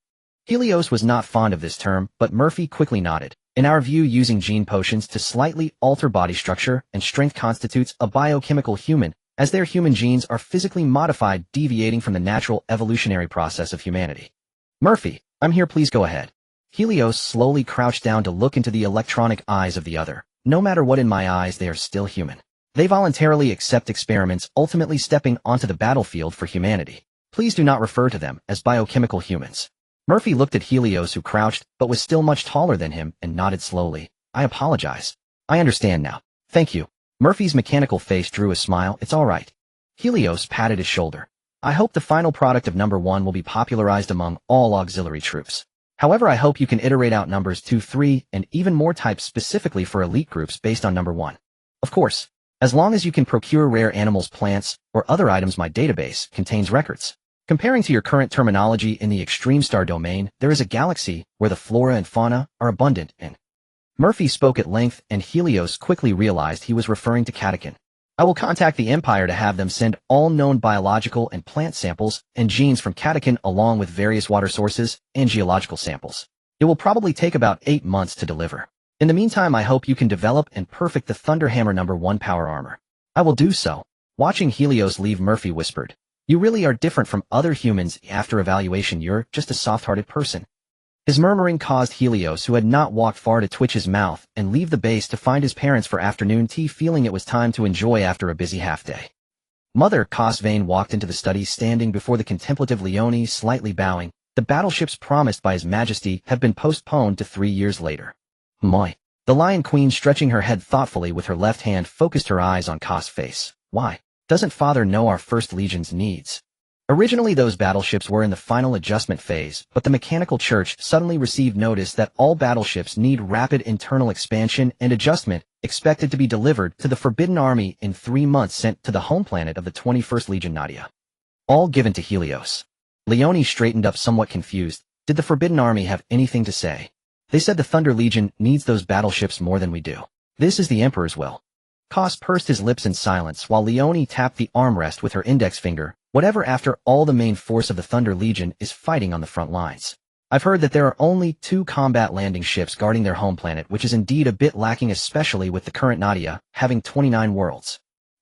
Helios was not fond of this term, but Murphy quickly nodded. In our view, using gene potions to slightly alter body structure and strength constitutes a biochemical human, as their human genes are physically modified, deviating from the natural evolutionary process of humanity. Murphy, I'm here, please go ahead. Helios slowly crouched down to look into the electronic eyes of the other. No matter what in my eyes, they are still human. They voluntarily accept experiments, ultimately stepping onto the battlefield for humanity. Please do not refer to them as biochemical humans. Murphy looked at Helios, who crouched but was still much taller than him, and nodded slowly. I apologize. I understand now. Thank you. Murphy's mechanical face drew a smile. It's all right. Helios patted his shoulder. I hope the final product of number 1 will be popularized among all auxiliary troops. However, I hope you can iterate out numbers 2, 3, and even more types specifically for elite groups based on number 1. Of course, as long as you can procure rare animals, plants, or other items. My database contains records. Comparing to your current terminology in the extreme star domain, there is a galaxy where the flora and fauna are abundant and Murphy spoke at length, and Helios quickly realized he was referring to Catechin. I will contact the Empire to have them send all known biological and plant samples and genes from Catechin, along with various water sources and geological samples. It will probably take about 8 months to deliver. In the meantime, I hope you can develop and perfect the Thunderhammer number 1 power armor. I will do so. Watching Helios leave, Murphy whispered, You really are different from other humans. After evaluation, you're just a soft-hearted person. His murmuring caused Helios, who had not walked far, to twitch his mouth and leave the base to find his parents for afternoon tea, feeling it was time to enjoy after a busy half-day. Mother Cosvane walked into the study, standing before the contemplative Leone, slightly bowing. The battleships promised by His Majesty have been postponed to 3 years later. Moi. The Lion Queen, stretching her head thoughtfully with her left hand, focused her eyes on Cos' face. Why? Doesn't Father know our First Legion's needs? Originally, those battleships were in the final adjustment phase, but the Mechanical Church suddenly received notice that all battleships need rapid internal expansion and adjustment, expected to be delivered to the Forbidden Army in 3 months, sent to the home planet of the 21st Legion, Nadia. All given to Helios. Leone straightened up, somewhat confused. Did the Forbidden Army have anything to say? They said the Thunder Legion needs those battleships more than we do. This is the Emperor's will. Cos pursed his lips in silence while Leone tapped the armrest with her index finger. Whatever, after all, the main force of the Thunder Legion is fighting on the front lines. I've heard that there are only 2 combat landing ships guarding their home planet, which is indeed a bit lacking, especially with the current Nadia having 29 worlds.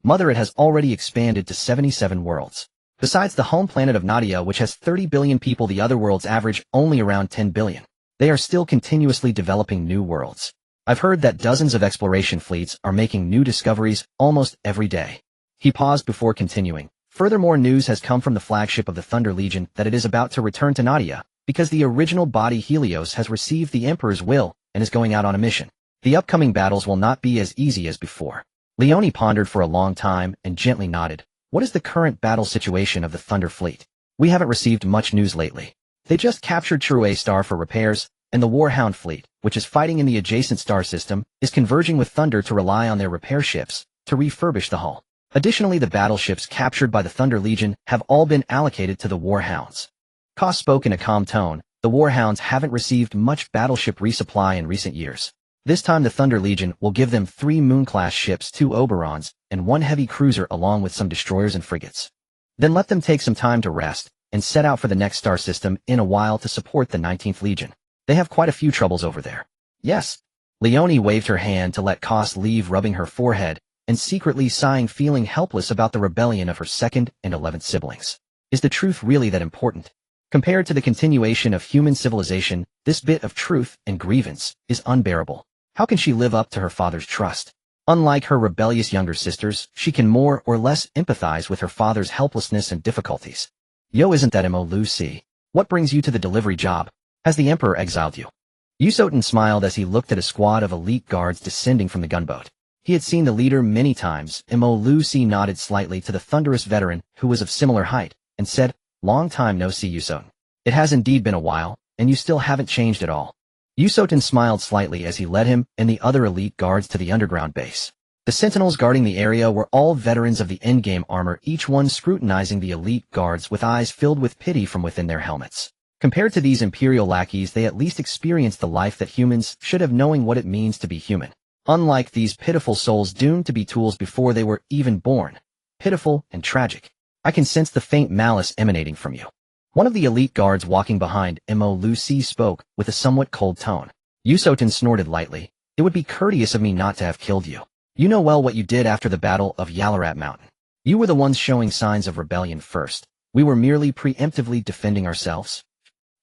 Mother, it has already expanded to 77 worlds. Besides the home planet of Nadia, which has 30 billion people, the other worlds average only around 10 billion. They are still continuously developing new worlds. I've heard that dozens of exploration fleets are making new discoveries almost every day. He paused before continuing. Furthermore, news has come from the flagship of the Thunder Legion that it is about to return to Nadia, because the original body Helios has received the Emperor's will and is going out on a mission. The upcoming battles will not be as easy as before. Leone pondered for a long time and gently nodded. What is the current battle situation of the Thunder Fleet? We haven't received much news lately. They just captured True Star for repairs, and the Warhound Fleet, which is fighting in the adjacent star system, is converging with Thunder to rely on their repair ships to refurbish the hull. Additionally, the battleships captured by the Thunder Legion have all been allocated to the Warhounds. Koss spoke in a calm tone. The Warhounds haven't received much battleship resupply in recent years. This time the Thunder Legion will give them 3 Moon-class ships, 2 Oberons, and 1 heavy cruiser along with some destroyers and frigates. Then let them take some time to rest and set out for the next star system in a while to support the 19th Legion. They have quite a few troubles over there. Yes. Leone waved her hand to let Koss leave, rubbing her forehead and secretly sighing, feeling helpless about the rebellion of her 2nd and 11th siblings. Is the truth really that important? Compared to the continuation of human civilization, this bit of truth and grievance is unbearable. How can she live up to her father's trust? Unlike her rebellious younger sisters, she can more or less empathize with her father's helplessness and difficulties. Yo, isn't that Mo Lucy? What brings you to the delivery job? Has the Emperor exiled you? Yusotin smiled as he looked at a squad of elite guards descending from the gunboat. He had seen the leader many times. Mo Lucy nodded slightly to the thunderous veteran, who was of similar height, and said, "Long time no see, Yusotin. It has indeed been a while, and you still haven't changed at all." Yusotin smiled slightly as he led him and the other elite guards to the underground base. The sentinels guarding the area were all veterans of the endgame armor, each one scrutinizing the elite guards with eyes filled with pity from within their helmets. Compared to these imperial lackeys, they at least experienced the life that humans should have, knowing what it means to be human. Unlike these pitiful souls doomed to be tools before they were even born. Pitiful and tragic. I can sense the faint malice emanating from you. One of the elite guards walking behind Mo Lucy spoke with a somewhat cold tone. Yusotin snorted lightly. It would be courteous of me not to have killed you. You know well what you did after the Battle of Yallarat Mountain. You were the ones showing signs of rebellion first. We were merely preemptively defending ourselves.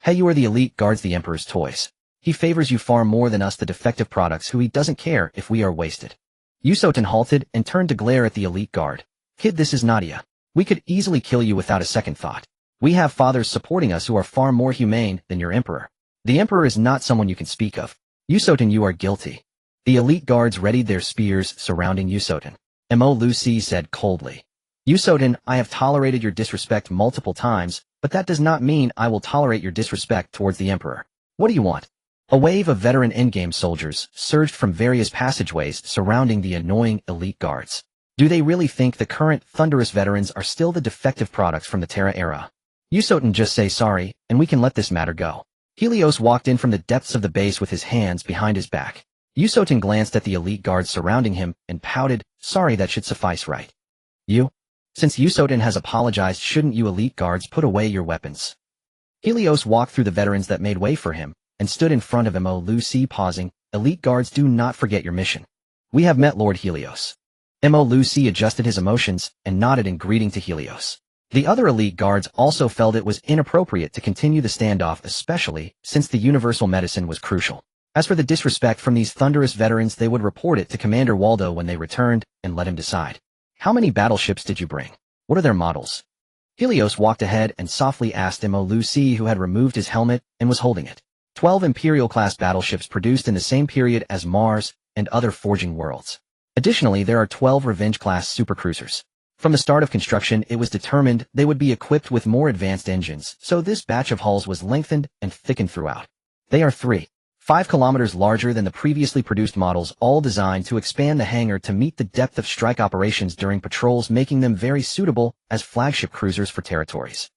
Hey, you are the elite guards, the Emperor's toys. He favors you far more than us, the defective products, who he doesn't care if we are wasted. Yusotin halted and turned to glare at the elite guard. Kid, this is Nadia. We could easily kill you without a second thought. We have fathers supporting us who are far more humane than your Emperor. The Emperor is not someone you can speak of. Yusotin, you are guilty. The elite guards readied their spears surrounding Yusotin. Mo Lucy said coldly. Yusotin, I have tolerated your disrespect multiple times, but that does not mean I will tolerate your disrespect towards the Emperor. What do you want? A wave of veteran endgame soldiers surged from various passageways surrounding the annoying elite guards. Do they really think the current thunderous veterans are still the defective products from the Terra era? Yusotin, just say sorry, and we can let this matter go. Helios walked in from the depths of the base with his hands behind his back. Yusotin glanced at the elite guards surrounding him and pouted, sorry, that should suffice, right? You? Since Yusotin has apologized, shouldn't you elite guards put away your weapons? Helios walked through the veterans that made way for him and stood in front of Mo Lucy, pausing. Elite guards, do not forget your mission. We have met Lord Helios. Mo Lucy adjusted his emotions and nodded in greeting to Helios. The other elite guards also felt it was inappropriate to continue the standoff, especially since the universal medicine was crucial. As for the disrespect from these thunderous veterans, they would report it to Commander Waldo when they returned and let him decide. How many battleships did you bring? What are their models? Helios walked ahead and softly asked Mo Lucy, who had removed his helmet and was holding it. 12 Imperial-class battleships produced in the same period as Mars and other forging worlds. Additionally, there are 12 Revenge-class supercruisers. From the start of construction, it was determined they would be equipped with more advanced engines, so this batch of hulls was lengthened and thickened throughout. They are 5 kilometers larger than the previously produced models, all designed to expand the hangar to meet the depth of strike operations during patrols, making them very suitable as flagship cruisers for territories.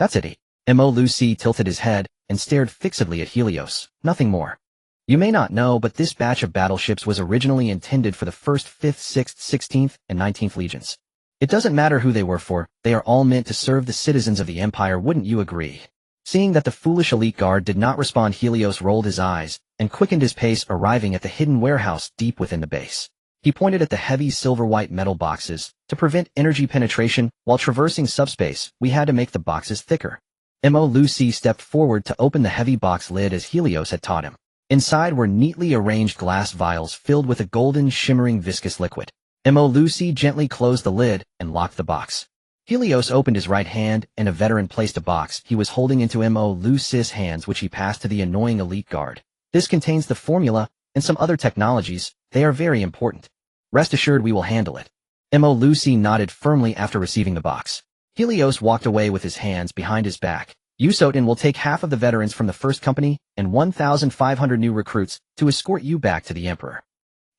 That's it. Mo Lucy tilted his head and stared fixedly at Helios, nothing more. You may not know, but this batch of battleships was originally intended for the 1st, 5th, 6th, 16th, and 19th Legions. It doesn't matter who they were for, they are all meant to serve the citizens of the Empire, wouldn't you agree? Seeing that the foolish elite guard did not respond, Helios rolled his eyes and quickened his pace, arriving at the hidden warehouse deep within the base. He pointed at the heavy silver-white metal boxes. To prevent energy penetration while traversing subspace, we had to make the boxes thicker. Mo Lucy stepped forward to open the heavy box lid as Helios had taught him. Inside were neatly arranged glass vials filled with a golden, shimmering viscous liquid. Mo Lucy gently closed the lid and locked the box. Helios opened his right hand, and a veteran placed a box he was holding into Mo Lucy's hands, which he passed to the annoying elite guard. This contains the formula and some other technologies. They are very important. Rest assured we will handle it. Mo Lucy nodded firmly after receiving the box. Helios walked away with his hands behind his back. Usotin will take half of the veterans from the first company and 1,500 new recruits to escort you back to the Emperor.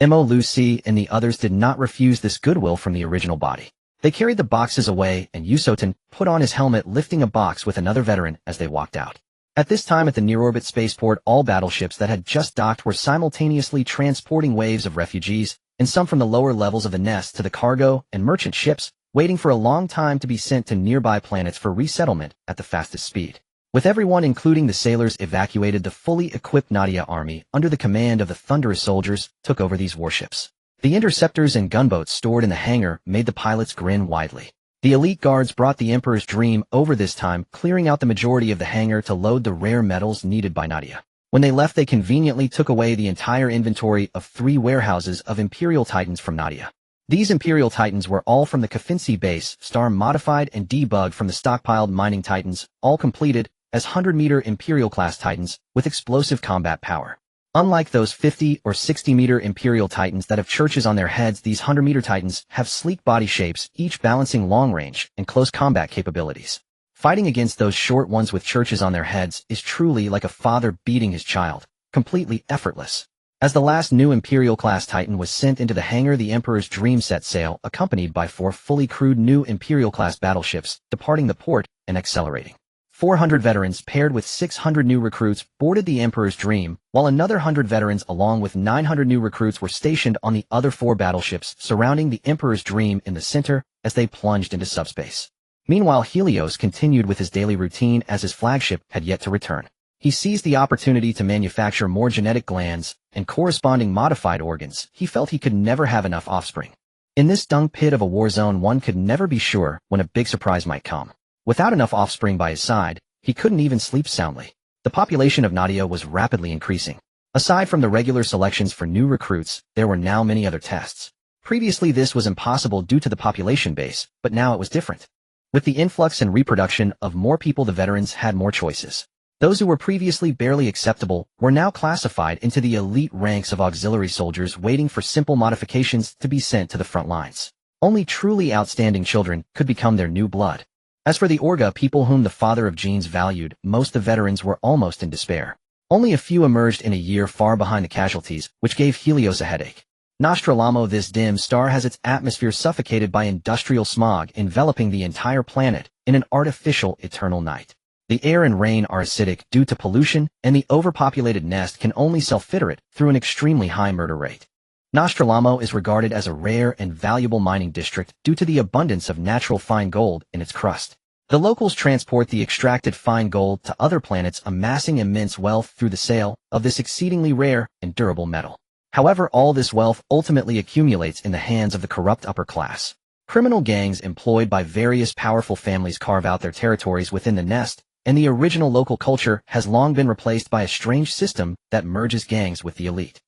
Mo Lucy and the others did not refuse this goodwill from the original body. They carried the boxes away, and Usotin put on his helmet, lifting a box with another veteran as they walked out. At this time at the near-orbit spaceport, all battleships that had just docked were simultaneously transporting waves of refugees, and some from the lower levels of the nest to the cargo and merchant ships, waiting for a long time to be sent to nearby planets for resettlement at the fastest speed. With everyone, including the sailors, evacuated, the fully equipped Nadia army, under the command of the Thunderous soldiers, took over these warships. The interceptors and gunboats stored in the hangar made the pilots grin widely. The elite guards brought the Emperor's Dream over this time, clearing out the majority of the hangar to load the rare metals needed by Nadia. When they left, they conveniently took away the entire inventory of 3 warehouses of Imperial Titans from Nadia. These Imperial Titans were all from the Kafinsi base, star-modified and debugged from the stockpiled mining Titans, all completed as 100-meter Imperial-class Titans with explosive combat power. Unlike those 50 or 60-meter Imperial Titans that have churches on their heads, these 100-meter Titans have sleek body shapes, each balancing long-range and close combat capabilities. Fighting against those short ones with churches on their heads is truly like a father beating his child, completely effortless. As the last new Imperial-class Titan was sent into the hangar, the Emperor's Dream set sail, accompanied by 4 fully crewed new Imperial-class battleships, departing the port and accelerating. 400 veterans paired with 600 new recruits boarded the Emperor's Dream, while another 100 veterans along with 900 new recruits were stationed on the other 4 battleships surrounding the Emperor's Dream in the center as they plunged into subspace. Meanwhile, Helios continued with his daily routine as his flagship had yet to return. He seized the opportunity to manufacture more genetic glands and corresponding modified organs. He felt he could never have enough offspring. In this dung pit of a war zone, one could never be sure when a big surprise might come. Without enough offspring by his side, he couldn't even sleep soundly. The population of Nadia was rapidly increasing. Aside from the regular selections for new recruits, there were now many other tests. Previously this was impossible due to the population base, but now it was different. With the influx and reproduction of more people, the veterans had more choices. Those who were previously barely acceptable were now classified into the elite ranks of auxiliary soldiers waiting for simple modifications to be sent to the front lines. Only truly outstanding children could become their new blood. As for the Orga, people whom the father of genes valued, most of the veterans were almost in despair. Only a few emerged in a year, far behind the casualties, which gave Helios a headache. Nostralamo, this dim star, has its atmosphere suffocated by industrial smog, enveloping the entire planet in an artificial eternal night. The air and rain are acidic due to pollution, and the overpopulated nest can only self-filter it through an extremely high murder rate. Nostralamo is regarded as a rare and valuable mining district due to the abundance of natural fine gold in its crust. The locals transport the extracted fine gold to other planets, amassing immense wealth through the sale of this exceedingly rare and durable metal. However, all this wealth ultimately accumulates in the hands of the corrupt upper class. Criminal gangs employed by various powerful families carve out their territories within the nest, and the original local culture has long been replaced by a strange system that merges gangs with the elite.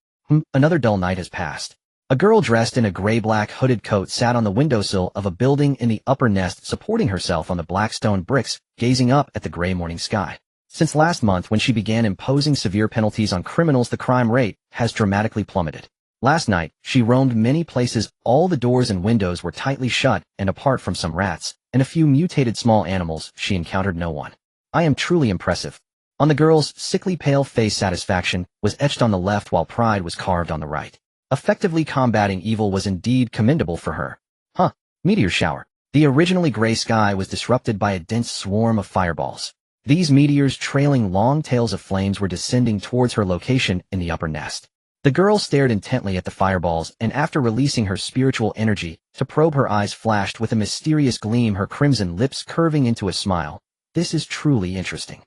Another dull night has passed. A girl dressed in a gray-black hooded coat sat on the windowsill of a building in the upper nest, supporting herself on the black stone bricks, gazing up at the gray morning sky. Since last month, when she began imposing severe penalties on criminals, the crime rate has dramatically plummeted. Last night, she roamed many places. All the doors and windows were tightly shut, and apart from some rats and a few mutated small animals, she encountered no one. I am truly impressive. On the girl's sickly pale face, satisfaction was etched on the left while pride was carved on the right. Effectively combating evil was indeed commendable for her. Meteor shower. The originally gray sky was disrupted by a dense swarm of fireballs. These meteors, trailing long tails of flames, were descending towards her location in the upper nest. The girl stared intently at the fireballs, and after releasing her spiritual energy to probe, her eyes flashed with a mysterious gleam, her crimson lips curving into a smile. This is truly interesting.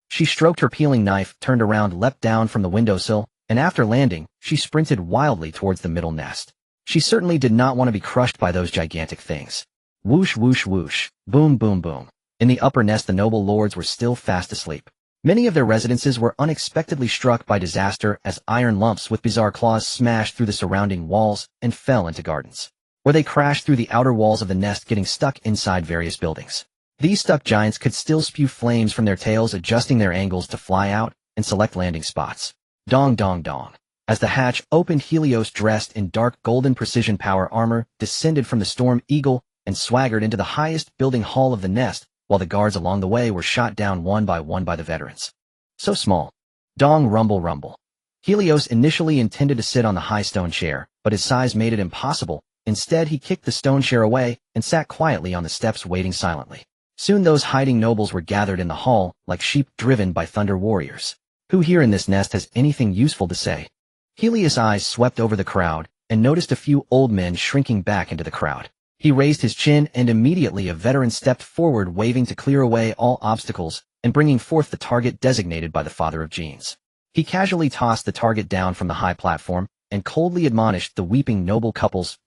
She stroked her peeling knife, turned around, leapt down from the windowsill, and after landing, she sprinted wildly towards the middle nest. She certainly did not want to be crushed by those gigantic things. Whoosh whoosh whoosh, boom boom boom. In the upper nest the noble lords were still fast asleep. Many of their residences were unexpectedly struck by disaster as iron lumps with bizarre claws smashed through the surrounding walls and fell into gardens. Or they crashed through the outer walls of the nest, getting stuck inside various buildings. These stuck giants could still spew flames from their tails, adjusting their angles to fly out and select landing spots. Dong dong dong. As the hatch opened, Helios, dressed in dark golden precision power armor, descended from the Storm Eagle and swaggered into the highest building hall of the nest, while the guards along the way were shot down one by the veterans. So small. Dong rumble rumble. Helios initially intended to sit on the high stone chair, but his size made it impossible. Instead, he kicked the stone chair away and sat quietly on the steps, waiting silently. Soon those hiding nobles were gathered in the hall, like sheep driven by thunder warriors. Who here in this nest has anything useful to say? Helios' eyes swept over the crowd and noticed a few old men shrinking back into the crowd. He raised his chin, and immediately a veteran stepped forward, waving to clear away all obstacles and bringing forth the target designated by the father of genes. He casually tossed the target down from the high platform and coldly admonished the weeping noble couples.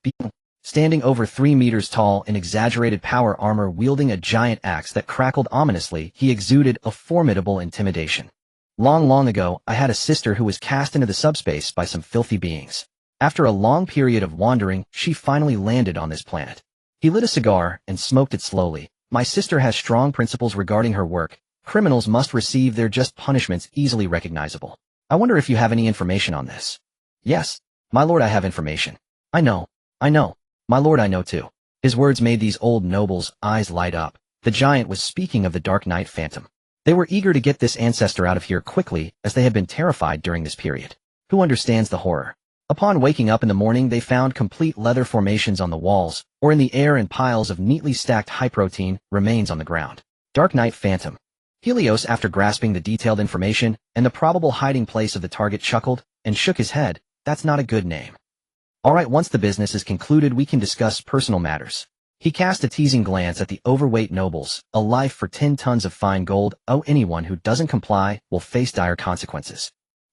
Standing over 3 meters tall in exaggerated power armor, wielding a giant axe that crackled ominously, he exuded a formidable intimidation. Long ago, I had a sister who was cast into the subspace by some filthy beings. After a long period of wandering, she finally landed on this planet. He lit a cigar and smoked it slowly. My sister has strong principles regarding her work. Criminals must receive their just punishments, easily recognizable. I wonder if you have any information on this. Yes, my lord, I have information. I know. My lord, I know too. His words made these old nobles' eyes light up. The giant was speaking of the Dark Knight Phantom. They were eager to get this ancestor out of here quickly, as they had been terrified during this period. Who understands the horror? Upon waking up in the morning, they found complete leather formations on the walls, or in the air, and piles of neatly stacked high-protein remains on the ground. Dark Knight Phantom. Helios, after grasping the detailed information and the probable hiding place of the target, chuckled and shook his head. That's not a good name. All right, once the business is concluded, we can discuss personal matters. He cast a teasing glance at the overweight nobles. A life for 10 tons of fine gold. Oh, anyone who doesn't comply will face dire consequences.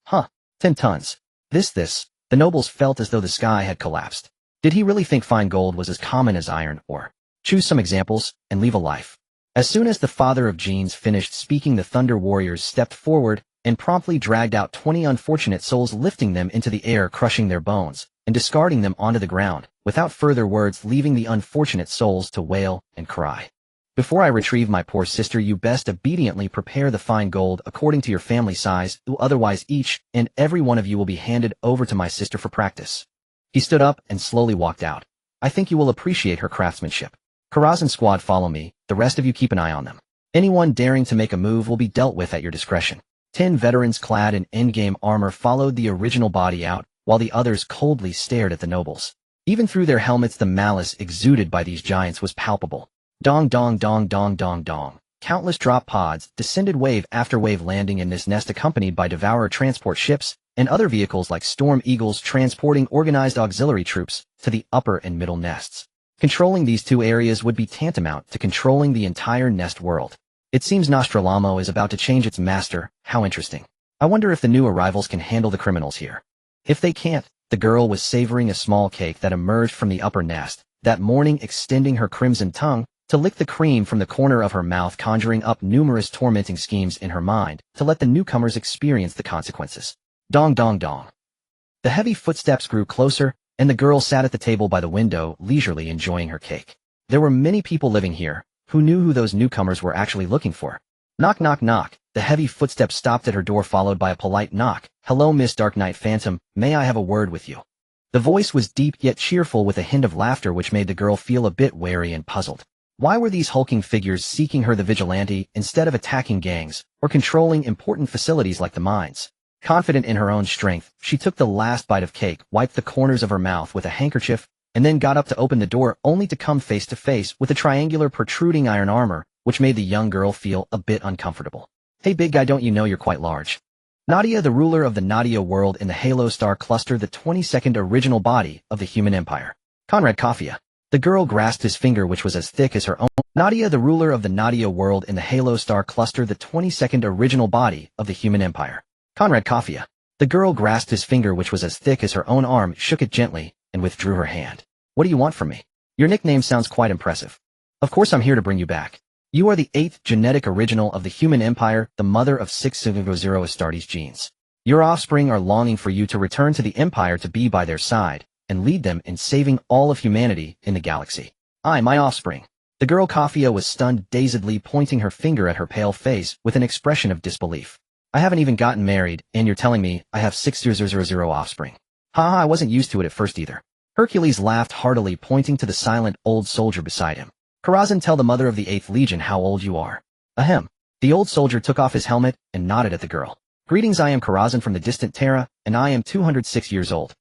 10 tons. This. The nobles felt as though the sky had collapsed. Did he really think fine gold was as common as iron? Or choose some examples and leave a life. As soon as the father of genes finished speaking, the Thunder Warriors stepped forward and promptly dragged out 20 unfortunate souls, lifting them into the air, crushing their bones, and discarding them onto the ground, without further words, leaving the unfortunate souls to wail and cry. Before I retrieve my poor sister, you best obediently prepare the fine gold according to your family size, otherwise each and every one of you will be handed over to my sister for practice. He stood up and slowly walked out. I think you will appreciate her craftsmanship. Karazhan squad, follow me. The rest of you keep an eye on them. Anyone daring to make a move will be dealt with at your discretion. 10 veterans clad in endgame armor followed the original body out, while the others coldly stared at the nobles. Even through their helmets, the malice exuded by these giants was palpable. Dong dong dong dong dong dong. Countless drop pods descended wave after wave, landing in this nest, accompanied by Devourer transport ships and other vehicles like Storm Eagles, transporting organized auxiliary troops to the upper and middle nests. Controlling these 2 areas would be tantamount to controlling the entire nest world. It seems Nostromo is about to change its master. How interesting. I wonder if the new arrivals can handle the criminals here. If they can't, the girl was savoring a small cake that emerged from the upper nest that morning, extending her crimson tongue to lick the cream from the corner of her mouth, conjuring up numerous tormenting schemes in her mind to let the newcomers experience the consequences. Dong dong dong. The heavy footsteps grew closer, and the girl sat at the table by the window, leisurely enjoying her cake. There were many people living here. Who knew who those newcomers were actually looking for? Knock knock knock. The heavy footsteps stopped at her door, followed by a polite knock. Hello, Miss Dark Knight Phantom. May I have a word with you? The voice was deep yet cheerful, with a hint of laughter, which made the girl feel a bit wary and puzzled. Why were these hulking figures seeking her, the vigilante, instead of attacking gangs or controlling important facilities like the mines? Confident in her own strength, she took the last bite of cake, wiped the corners of her mouth with a handkerchief, and then got up to open the door, only to come face to face with the triangular protruding iron armor, which made the young girl feel a bit uncomfortable. Hey big guy, don't you know you're quite large? Nadia, the ruler of the Nadia world in the Halo Star Cluster, the 22nd original body of the human empire. Conrad Kafia. The girl grasped his finger, which was as thick as her own. Nadia, the ruler of the Nadia world in the Halo Star Cluster, the 22nd original body of the human empire. Conrad Kafia. The girl grasped his finger, which was as thick as her own arm, shook it gently, and withdrew her hand. What do you want from me? Your nickname sounds quite impressive. Of course I'm here to bring you back. You are the 8th genetic original of the human empire, the mother of 600 Astartes genes. Your offspring are longing for you to return to the empire to be by their side, and lead them in saving all of humanity in the galaxy. My offspring. The girl Kafia was stunned, dazedly pointing her finger at her pale face with an expression of disbelief. I haven't even gotten married, and you're telling me I have 600 offspring. Haha, I wasn't used to it at first either. Hercules laughed heartily, pointing to the silent old soldier beside him. Karazhan, tell the mother of the 8th Legion how old you are. Ahem. The old soldier took off his helmet and nodded at the girl. Greetings, I am Karazhan from the distant Terra, and I am 206 years old.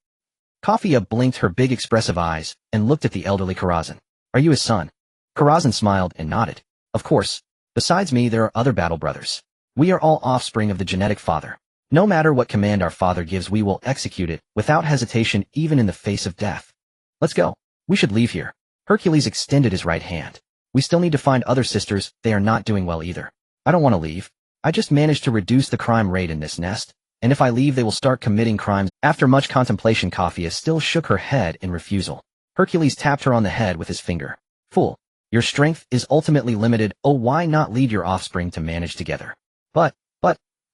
Kafia blinked her big expressive eyes and looked at the elderly Karazhan. Are you his son? Karazhan smiled and nodded. Of course. Besides me, there are other battle brothers. We are all offspring of the genetic father. No matter what command our father gives, we will execute it without hesitation, even in the face of death. Let's go. We should leave here. Hercules extended his right hand. We still need to find other sisters. They are not doing well either. I don't want to leave. I just managed to reduce the crime rate in this nest, and if I leave they will start committing crimes. After much contemplation, Kafia still shook her head in refusal. Hercules tapped her on the head with his finger. Fool. Your strength is ultimately limited. Oh, why not lead your offspring to manage together? But,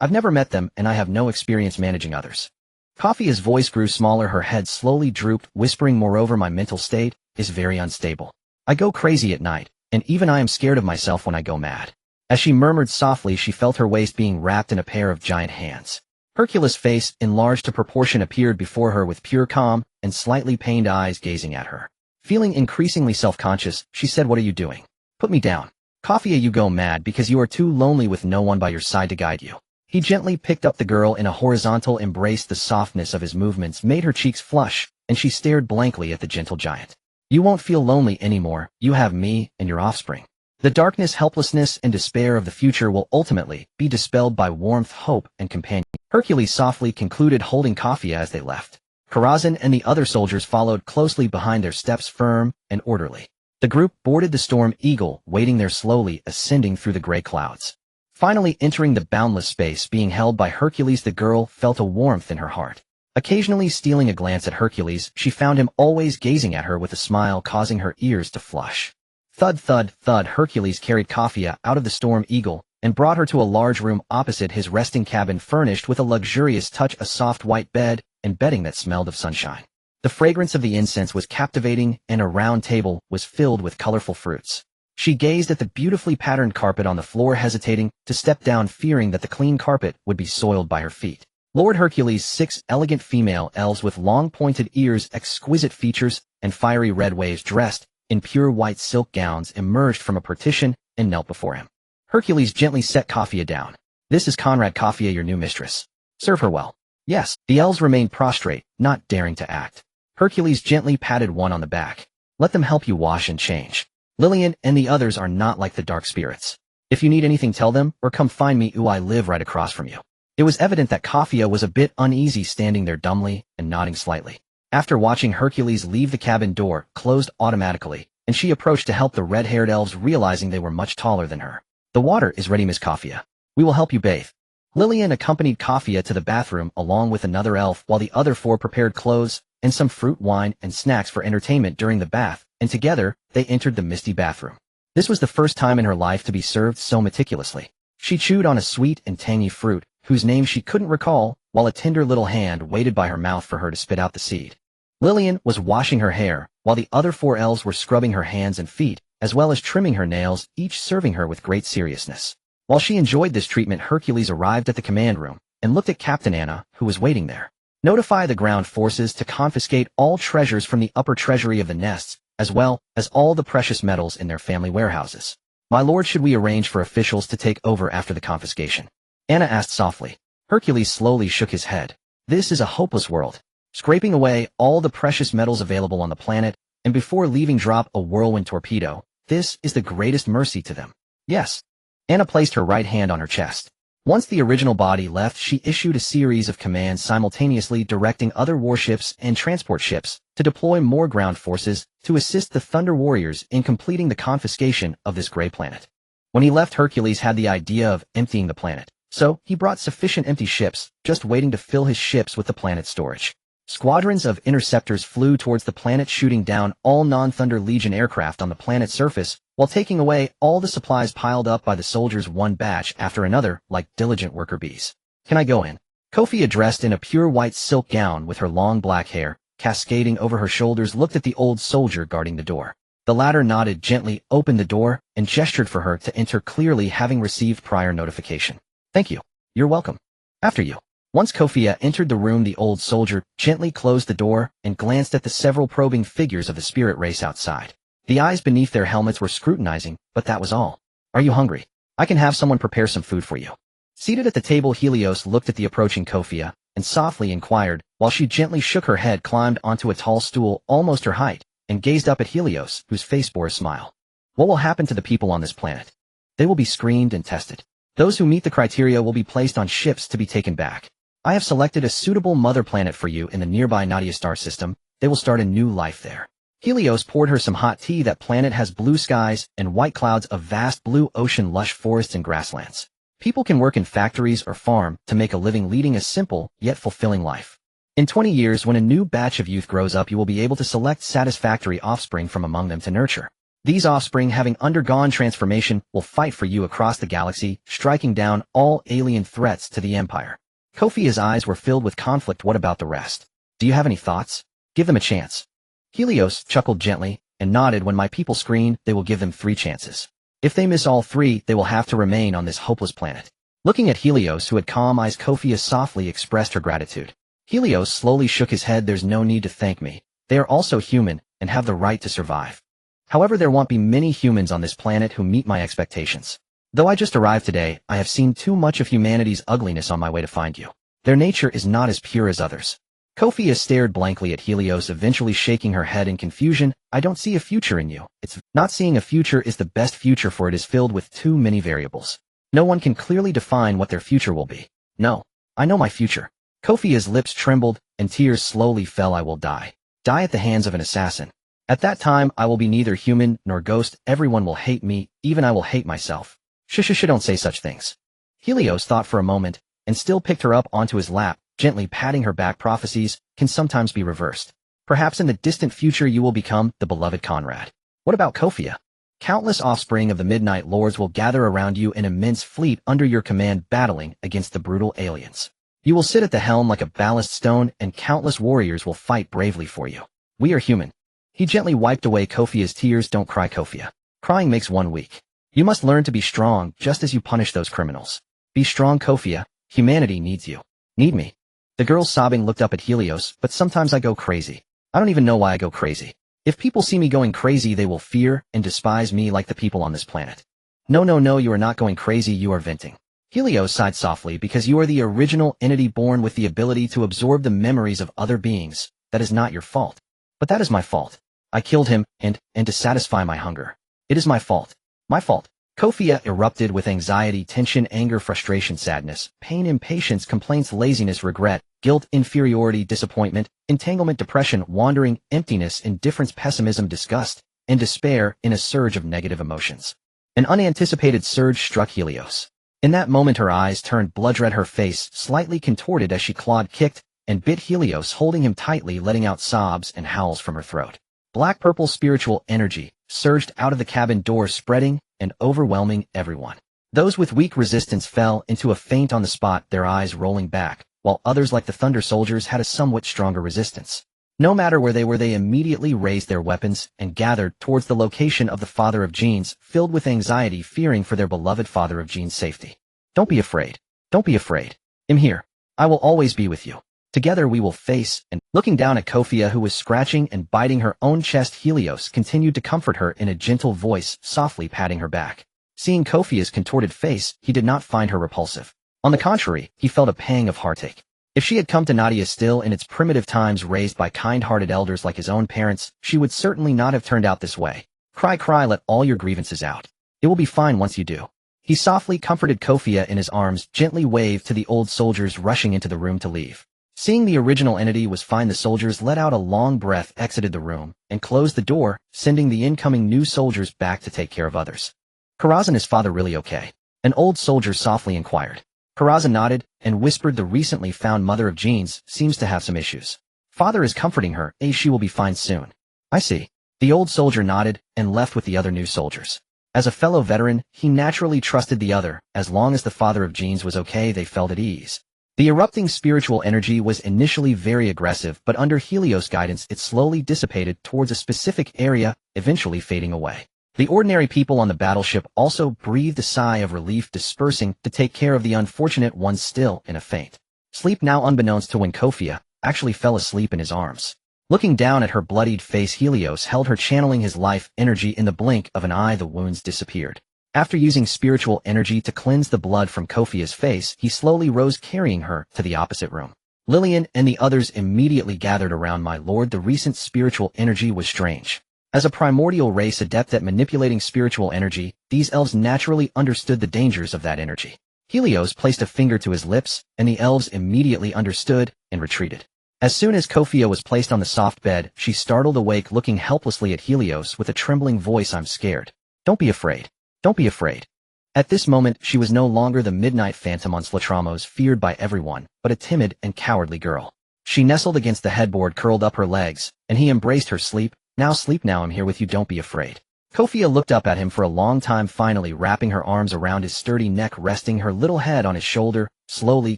I've never met them and I have no experience managing others. Kafia's voice grew smaller, her head slowly drooped, whispering, moreover, my mental state is very unstable. I go crazy at night, and even I am scared of myself when I go mad. As she murmured softly, she felt her waist being wrapped in a pair of giant hands. Hercules' face, enlarged to proportion, appeared before her with pure calm and slightly pained eyes gazing at her. Feeling increasingly self-conscious, she said, what are you doing? Put me down. Kafia, you go mad because you are too lonely with no one by your side to guide you. He gently picked up the girl in a horizontal embrace. The softness of his movements made her cheeks flush, and she stared blankly at the gentle giant. You won't feel lonely anymore. You have me and your offspring. The darkness, helplessness, and despair of the future will ultimately be dispelled by warmth, hope, and companionship. Hercules softly concluded, holding Kafia as they left. Karazhan and the other soldiers followed closely behind, their steps firm and orderly. The group boarded the Storm Eagle, waiting there, slowly ascending through the gray clouds. Finally entering the boundless space being held by Hercules, the girl felt a warmth in her heart. Occasionally stealing a glance at Hercules, she found him always gazing at her with a smile, causing her ears to flush. Thud, thud, thud. Hercules carried Kafia out of the Storm Eagle and brought her to a large room opposite his resting cabin, furnished with a luxurious touch, a soft white bed and bedding that smelled of sunshine. The fragrance of the incense was captivating, and a round table was filled with colorful fruits. She gazed at the beautifully patterned carpet on the floor, hesitating to step down, fearing that the clean carpet would be soiled by her feet. Lord Hercules' 6 elegant female elves with long pointed ears, exquisite features, and fiery red waves, dressed in pure white silk gowns, emerged from a partition and knelt before him. Hercules gently set Kafia down. This is Conrad, Kafia, your new mistress. Serve her well. Yes. The elves remained prostrate, not daring to act. Hercules gently patted one on the back. Let them help you wash and change. Lillian and the others are not like the dark spirits. If you need anything, tell them, or come find me. I live right across from you. It was evident that Kafia was a bit uneasy, standing there dumbly and nodding slightly. After watching Hercules leave, the cabin door closed automatically, and she approached to help the red-haired elves, realizing they were much taller than her. The water is ready, Miss Kafia. We will help you bathe. Lillian accompanied Kafia to the bathroom along with another elf, while the other 4 prepared clothes and some fruit, wine, and snacks for entertainment during the bath, and together they entered the misty bathroom. This was the first time in her life to be served so meticulously. She chewed on a sweet and tangy fruit, whose name she couldn't recall, while a tender little hand waited by her mouth for her to spit out the seed. Lillian was washing her hair, while the other 4 elves were scrubbing her hands and feet, as well as trimming her nails, each serving her with great seriousness. While she enjoyed this treatment, Hercules arrived at the command room and looked at Captain Anna, who was waiting there. Notify the ground forces to confiscate all treasures from the upper treasury of the nests, as well as all the precious metals in their family warehouses. My lord, should we arrange for officials to take over after the confiscation? Anna asked softly. Hercules slowly shook his head. This is a hopeless world. Scraping away all the precious metals available on the planet, and before leaving drop a whirlwind torpedo. This is the greatest mercy to them. Yes. Anna placed her right hand on her chest. Once the original body left, she issued a series of commands, simultaneously directing other warships and transport ships to deploy more ground forces to assist the Thunder Warriors in completing the confiscation of this gray planet. When he left, Hercules had the idea of emptying the planet, so he brought sufficient empty ships, just waiting to fill his ships with the planet's storage. Squadrons of interceptors flew towards the planet, shooting down all non-Thunder Legion aircraft on the planet's surface, while taking away all the supplies piled up by the soldiers one batch after another, like diligent worker bees. "Can I go in?" Kofi, dressed in a pure white silk gown with her long black hair cascading over her shoulders, looked at the old soldier guarding the door. The latter nodded gently, opened the door, and gestured for her to enter, clearly having received prior notification. "Thank you. You're welcome. After you." Once Kofi entered the room, the old soldier gently closed the door and glanced at the several probing figures of the spirit race outside. The eyes beneath their helmets were scrutinizing, but that was all. "Are you hungry? I can have someone prepare some food for you." Seated at the table, Helios looked at the approaching Kofi and softly inquired, while she gently shook her head, climbed onto a tall stool almost her height, and gazed up at Helios, whose face bore a smile. "What will happen to the people on this planet? They will be screened and tested. Those who meet the criteria will be placed on ships to be taken back. I have selected a suitable mother planet for you in the nearby Nadia star system. They will start a new life there." Helios poured her some hot tea. That planet has blue skies and white clouds, a vast blue ocean, lush forests and grasslands. People can work in factories or farm to make a living, leading a simple yet fulfilling life. In 20 years, when a new batch of youth grows up, you will be able to select satisfactory offspring from among them to nurture. These offspring, having undergone transformation, will fight for you across the galaxy, striking down all alien threats to the Empire. Kofi's eyes were filled with conflict. "What about the rest? Do you have any thoughts? Give them a chance." Helios chuckled gently and nodded. "When my people screen, they will give them 3 chances. If they miss all 3, they will have to remain on this hopeless planet." Looking at Helios, who had calm eyes, Kofi softly expressed her gratitude. Helios slowly shook his head. "There's no need to thank me. They are also human and have the right to survive. However, there won't be many humans on this planet who meet my expectations. Though I just arrived today, I have seen too much of humanity's ugliness on my way to find you. Their nature is not as pure as others." Kofi stared blankly at Helios, eventually shaking her head in confusion. "I don't see a future in you. It's not seeing a future is the best future, for it is filled with too many variables. No one can clearly define what their future will be. No, I know my future." Kofi's lips trembled and tears slowly fell. "I will die. Die at the hands of an assassin. At that time, I will be neither human nor ghost. Everyone will hate me, even I will hate myself." Shh, don't say such things." Helios thought for a moment and still picked her up onto his lap, gently patting her back. "Prophecies can sometimes be reversed. Perhaps in the distant future you will become the beloved Conrad. What about Kofi? Countless offspring of the Midnight Lords will gather around you, an immense fleet under your command, battling against the brutal aliens. You will sit at the helm like a ballast stone, and countless warriors will fight bravely for you. We are human." He gently wiped away Kofi's tears. "Don't cry, Kofi. Crying makes one weak. You must learn to be strong, just as you punish those criminals. Be strong, Kofi. Humanity needs you." "Need me?" The girl, sobbing, looked up at Helios. "But sometimes I go crazy. I don't even know why I go crazy. If people see me going crazy, they will fear and despise me like the people on this planet." No, you are not going crazy, you are venting." Helios sighed softly. "Because you are the original entity born with the ability to absorb the memories of other beings. That is not your fault." "But that is my fault. I killed him, and to satisfy my hunger. It is my fault. My fault." Kofi erupted with anxiety, tension, anger, frustration, sadness, pain, impatience, complaints, laziness, regret, guilt, inferiority, disappointment, entanglement, depression, wandering, emptiness, indifference, pessimism, disgust, and despair, in a surge of negative emotions. An unanticipated surge struck Helios. In that moment her eyes turned blood-red, her face slightly contorted as she clawed, kicked, and bit Helios, holding him tightly, letting out sobs and howls from her throat. Black-purple spiritual energy surged out of the cabin door, spreading and overwhelming everyone. Those with weak resistance fell into a faint on the spot, their eyes rolling back, while others, like the Thunder Soldiers, had a somewhat stronger resistance. No matter where they were, they immediately raised their weapons and gathered towards the location of the father of Jean's, filled with anxiety, fearing for their beloved father of Jean's safety. "Don't be afraid. Don't be afraid. I'm here. I will always be with you. Together we will face." And looking down at Kofi, who was scratching and biting her own chest, Helios continued to comfort her in a gentle voice, softly patting her back. Seeing Kofi's contorted face, he did not find her repulsive. On the contrary, he felt a pang of heartache. If she had come to Nadia still in its primitive times, raised by kind-hearted elders like his own parents, she would certainly not have turned out this way. Cry, let all your grievances out. It will be fine once you do." He softly comforted Kofi in his arms, gently waved to the old soldiers rushing into the room to leave. Seeing the original entity was fine, the soldiers let out a long breath, exited the room, and closed the door, sending the incoming new soldiers back to take care of others. "Karazhan, is father really okay?" an old soldier softly inquired. Karazhan nodded and whispered, "The recently found mother of Jean's seems to have some issues. Father is comforting her, she will be fine soon. I see. The old soldier nodded and left with the other new soldiers. As a fellow veteran, he naturally trusted the other. As long as the father of Jeans was okay, they felt at ease. The erupting spiritual energy was initially very aggressive, but under Helios' guidance it slowly dissipated towards a specific area, eventually fading away. The ordinary people on the battleship also breathed a sigh of relief, dispersing to take care of the unfortunate ones still in a faint sleep. Now, unbeknownst to Winkofia, actually fell asleep in his arms. Looking down at her bloodied face, Helios held her, channeling his life energy. In the blink of an eye, the wounds disappeared. After using spiritual energy to cleanse the blood from Kofia's face, he slowly rose, carrying her to the opposite room. Lillian and the others immediately gathered around. My lord, the recent spiritual energy was strange. As a primordial race adept at manipulating spiritual energy, these elves naturally understood the dangers of that energy. Helios placed a finger to his lips, and the elves immediately understood and retreated. As soon as Kofia was placed on the soft bed, she startled awake, looking helplessly at Helios with a trembling voice. I'm scared. Don't be afraid. Don't be afraid. At this moment, she was no longer the midnight phantom on Slatramos, feared by everyone, but a timid and cowardly girl. She nestled against the headboard, curled up her legs, and he embraced her. Sleep now, I'm here with you, don't be afraid. Kofia looked up at him for a long time, finally wrapping her arms around his sturdy neck, resting her little head on his shoulder, slowly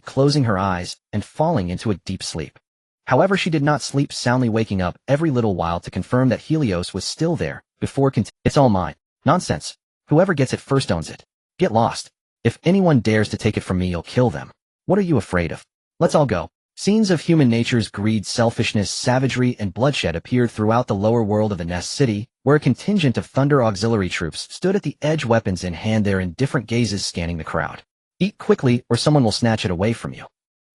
closing her eyes and falling into a deep sleep. However, she did not sleep soundly, waking up every little while to confirm that Helios was still there, before It's all mine. Nonsense. Whoever gets it first owns it. Get lost. If anyone dares to take it from me, you'll kill them. What are you afraid of? Let's all go. Scenes of human nature's greed, selfishness, savagery, and bloodshed appeared throughout the lower world of the Nest City, where a contingent of Thunder auxiliary troops stood at the edge, weapons in hand, their indifferent gazes scanning the crowd. Eat quickly, or someone will snatch it away from you.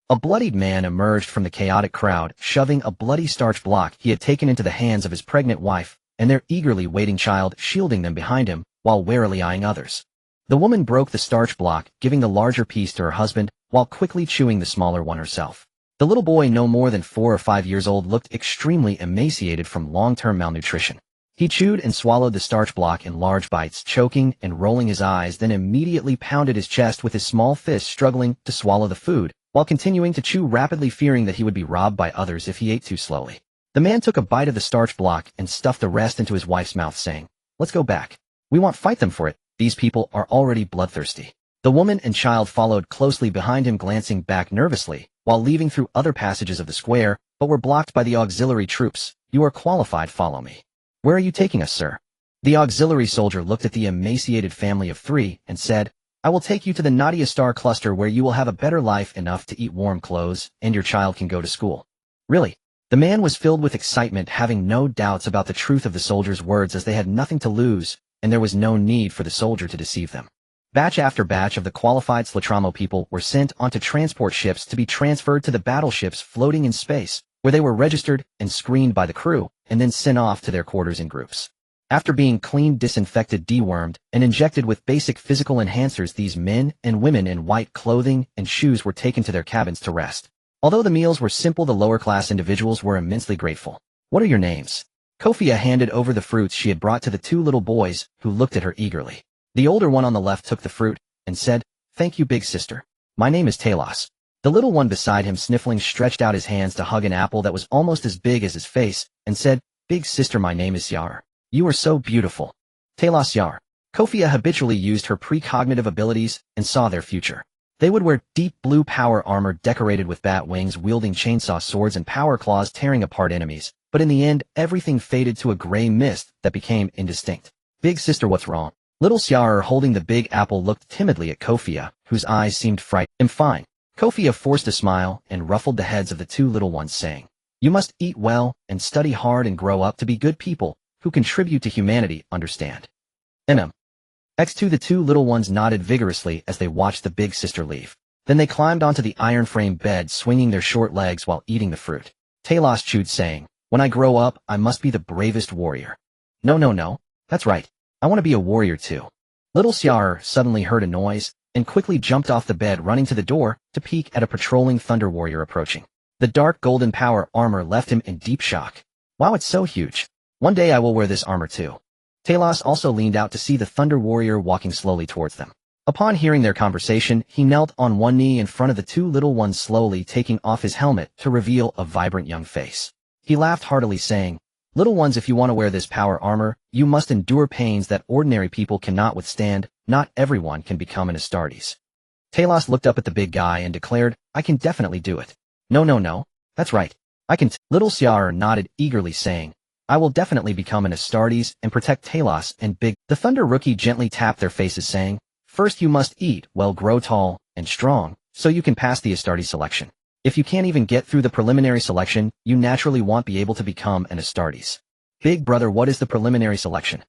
A bloodied man emerged from the chaotic crowd, shoving a bloody starch block he had taken into the hands of his pregnant wife and their eagerly waiting child, shielding them behind him, while warily eyeing others. The woman broke the starch block, giving the larger piece to her husband, while quickly chewing the smaller one herself. The little boy, no more than 4 or 5 years old, looked extremely emaciated from long-term malnutrition. He chewed and swallowed the starch block in large bites, choking and rolling his eyes, then immediately pounded his chest with his small fist, struggling to swallow the food, while continuing to chew rapidly, fearing that he would be robbed by others if he ate too slowly. The man took a bite of the starch block and stuffed the rest into his wife's mouth, saying, "Let's go back. We won't fight them for it. These people are already bloodthirsty." The woman and child followed closely behind him, glancing back nervously, while leaving through other passages of the square, but were blocked by the auxiliary troops. "You are qualified, follow me." "Where are you taking us, sir?" The auxiliary soldier looked at the emaciated family of 3 and said, "I will take you to the Nadia Star Cluster, where you will have a better life, enough to eat warm clothes, and your child can go to school." "Really?" The man was filled with excitement, having no doubts about the truth of the soldier's words, as they had nothing to lose, and there was no need for the soldier to deceive them. Batch after batch of the qualified Slatramo people were sent onto transport ships to be transferred to the battleships floating in space, where they were registered and screened by the crew, and then sent off to their quarters in groups. After being cleaned, disinfected, dewormed, and injected with basic physical enhancers, these men and women in white clothing and shoes were taken to their cabins to rest. Although the meals were simple, the lower-class individuals were immensely grateful. "What are your names?" Kofia handed over the fruits she had brought to the 2 little boys, who looked at her eagerly. The older one on the left took the fruit and said, "Thank you, big sister. My name is Talos." The little one beside him, sniffling, stretched out his hands to hug an apple that was almost as big as his face and said, "Big sister, my name is Yar. You are so beautiful." Talos Yar. Kofia habitually used her precognitive abilities and saw their future. They would wear deep blue power armor decorated with bat wings, wielding chainsaw swords and power claws, tearing apart enemies. But in the end, everything faded to a gray mist that became indistinct. "Big sister, what's wrong?" Little Xiao'er, holding the big apple, looked timidly at Kofia, whose eyes seemed frightened. "I'm fine." Kofia forced a smile and ruffled the heads of the 2 little ones, saying, "You must eat well and study hard and grow up to be good people who contribute to humanity, understand?" X2. The 2 little ones nodded vigorously as they watched the big sister leave. Then they climbed onto the iron-framed bed, swinging their short legs while eating the fruit. Talos chewed, saying, "When I grow up, I must be the bravest warrior." No. That's right. I want to be a warrior too." Little Xiao'er suddenly heard a noise and quickly jumped off the bed, running to the door to peek at a patrolling Thunder warrior approaching. The dark golden power armor left him in deep shock. "Wow, it's so huge. One day I will wear this armor too." Talos also leaned out to see the Thunder warrior walking slowly towards them. Upon hearing their conversation, he knelt on one knee in front of the two little ones, slowly taking off his helmet to reveal a vibrant young face. He laughed heartily, saying, "Little ones, if you want to wear this power armor, you must endure pains that ordinary people cannot withstand. Not everyone can become an Astartes." Talos looked up at the big guy and declared, "I can definitely do it." No. That's right. I can Little Siar nodded eagerly, saying, "I will definitely become an Astartes and protect Talos and Big." The Thunder Rookie gently tapped their faces, saying, "First you must eat well, grow tall and strong, so you can pass the Astartes selection. If you can't even get through the preliminary selection, you naturally won't be able to become an Astartes." "Big brother, what is the preliminary selection?"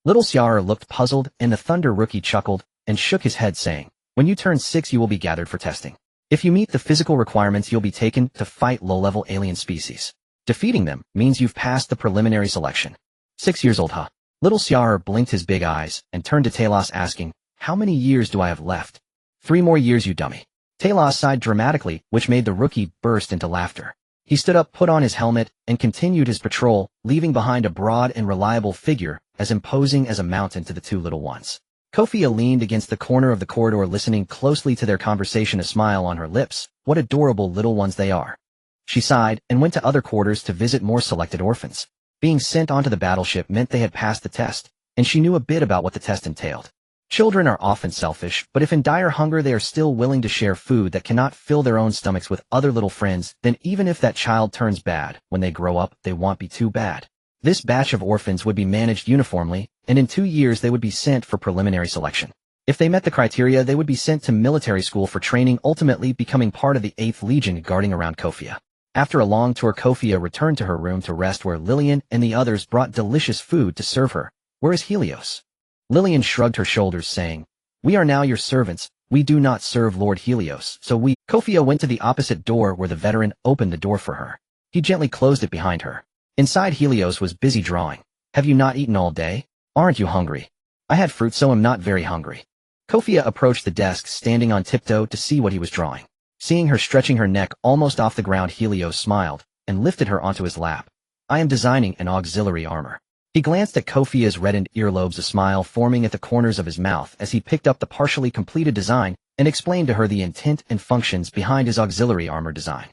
Little Siar looked puzzled, and the Thunder Rookie chuckled and shook his head, saying, "When you turn 6 you will be gathered for testing. If you meet the physical requirements, you'll be taken to fight low-level alien species. Defeating them means you've passed the preliminary selection." 6 years old, huh? Little Siar blinked his big eyes and turned to Talos, asking, "How many years do I have left?" 3 more years, you dummy." Talos sighed dramatically, which made the rookie burst into laughter. He stood up, put on his helmet, and continued his patrol, leaving behind a broad and reliable figure as imposing as a mountain to the two little ones. Kofia leaned against the corner of the corridor, listening closely to their conversation, a smile on her lips. What adorable little ones they are. She sighed and went to other quarters to visit more selected orphans. Being sent onto the battleship meant they had passed the test, and she knew a bit about what the test entailed. Children are often selfish, but if in dire hunger they are still willing to share food that cannot fill their own stomachs with other little friends, then even if that child turns bad, when they grow up, they won't be too bad. This batch of orphans would be managed uniformly, and in 2 years they would be sent for preliminary selection. If they met the criteria, they would be sent to military school for training, ultimately becoming part of the 8th Legion guarding around Kofia. After a long tour, Kofia returned to her room to rest, where Lillian and the others brought delicious food to serve her. "Where is Helios?" Lillian shrugged her shoulders, saying, "We are now your servants. We do not serve Lord Helios, so we—" Kofia went to the opposite door, where the veteran opened the door for her. He gently closed it behind her. Inside, Helios was busy drawing. "Have you not eaten all day? Aren't you hungry?" "I had fruit, so I'm not very hungry." Kofia approached the desk, standing on tiptoe to see what he was drawing. Seeing her stretching her neck almost off the ground, Helios smiled and lifted her onto his lap. "I am designing an auxiliary armor." He glanced at Kofia's reddened earlobes, a smile forming at the corners of his mouth as he picked up the partially completed design and explained to her the intent and functions behind his auxiliary armor design.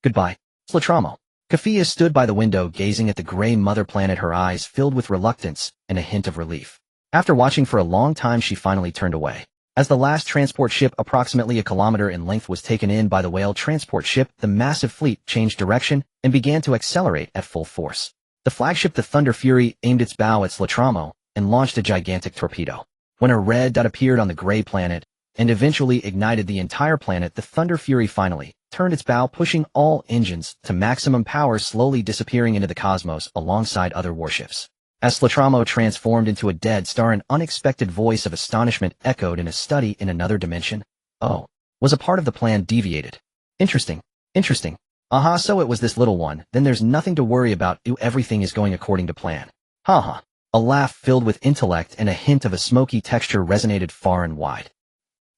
"Goodbye, Slatramo." Kofia stood by the window, gazing at the gray mother planet, her eyes filled with reluctance and a hint of relief. After watching for a long time, she finally turned away. As the last transport ship, approximately a kilometer in length, was taken in by the whale transport ship, the massive fleet changed direction and began to accelerate at full force. The flagship, the Thunder Fury, aimed its bow at Slatramo and launched a gigantic torpedo. When a red dot appeared on the gray planet and eventually ignited the entire planet, the Thunder Fury finally turned its bow, pushing all engines to maximum power, slowly disappearing into the cosmos alongside other warships. As Slatramo transformed into a dead star, an unexpected voice of astonishment echoed in a study in another dimension. "Oh, was a part of the plan deviated? Interesting. Aha, so it was this little one. Then there's nothing to worry about. Everything is going according to plan." Ha. A laugh filled with intellect and a hint of a smoky texture resonated far and wide.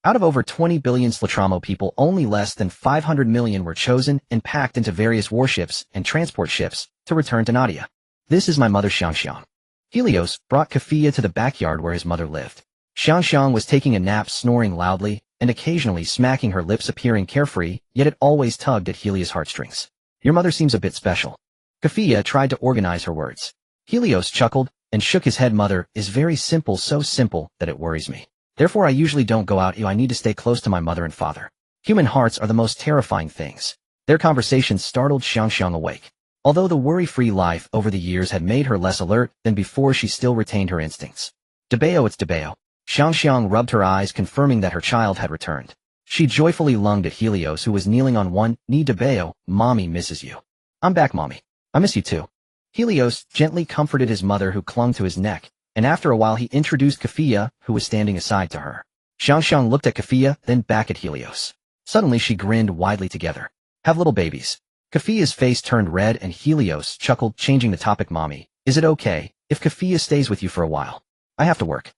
Out of over 20 billion Slatramo people, only less than 500 million were chosen and packed into various warships and transport ships to return to Nadia. "This is my mother, Xiangxiang." Helios brought Kofia to the backyard where his mother lived. Xiangxiang was taking a nap, snoring loudly and occasionally smacking her lips, appearing carefree, yet it always tugged at Helios' heartstrings. "Your mother seems a bit special." Kofia tried to organize her words. Helios chuckled and shook his head. "Mother is very simple, so simple that it worries me. Therefore I usually don't go out. I need to stay close to my mother and father. Human hearts are the most terrifying things." Their conversation startled Xiangxiang awake. Although the worry-free life over the years had made her less alert than before, she still retained her instincts. "Debeo, it's Debeo." Xiangxiang rubbed her eyes, confirming that her child had returned. She joyfully lunged at Helios, who was kneeling on one knee. "Debeo, Mommy misses you." "I'm back, Mommy. I miss you too." Helios gently comforted his mother, who clung to his neck, and after a while he introduced Kofia, who was standing aside to her. Xiangxiang looked at Kofia, then back at Helios. Suddenly she grinned widely. "Together. Have little babies." Kofia's face turned red and Helios chuckled, changing the topic. "Mommy, is it okay if Kofia stays with you for a while? I have to work."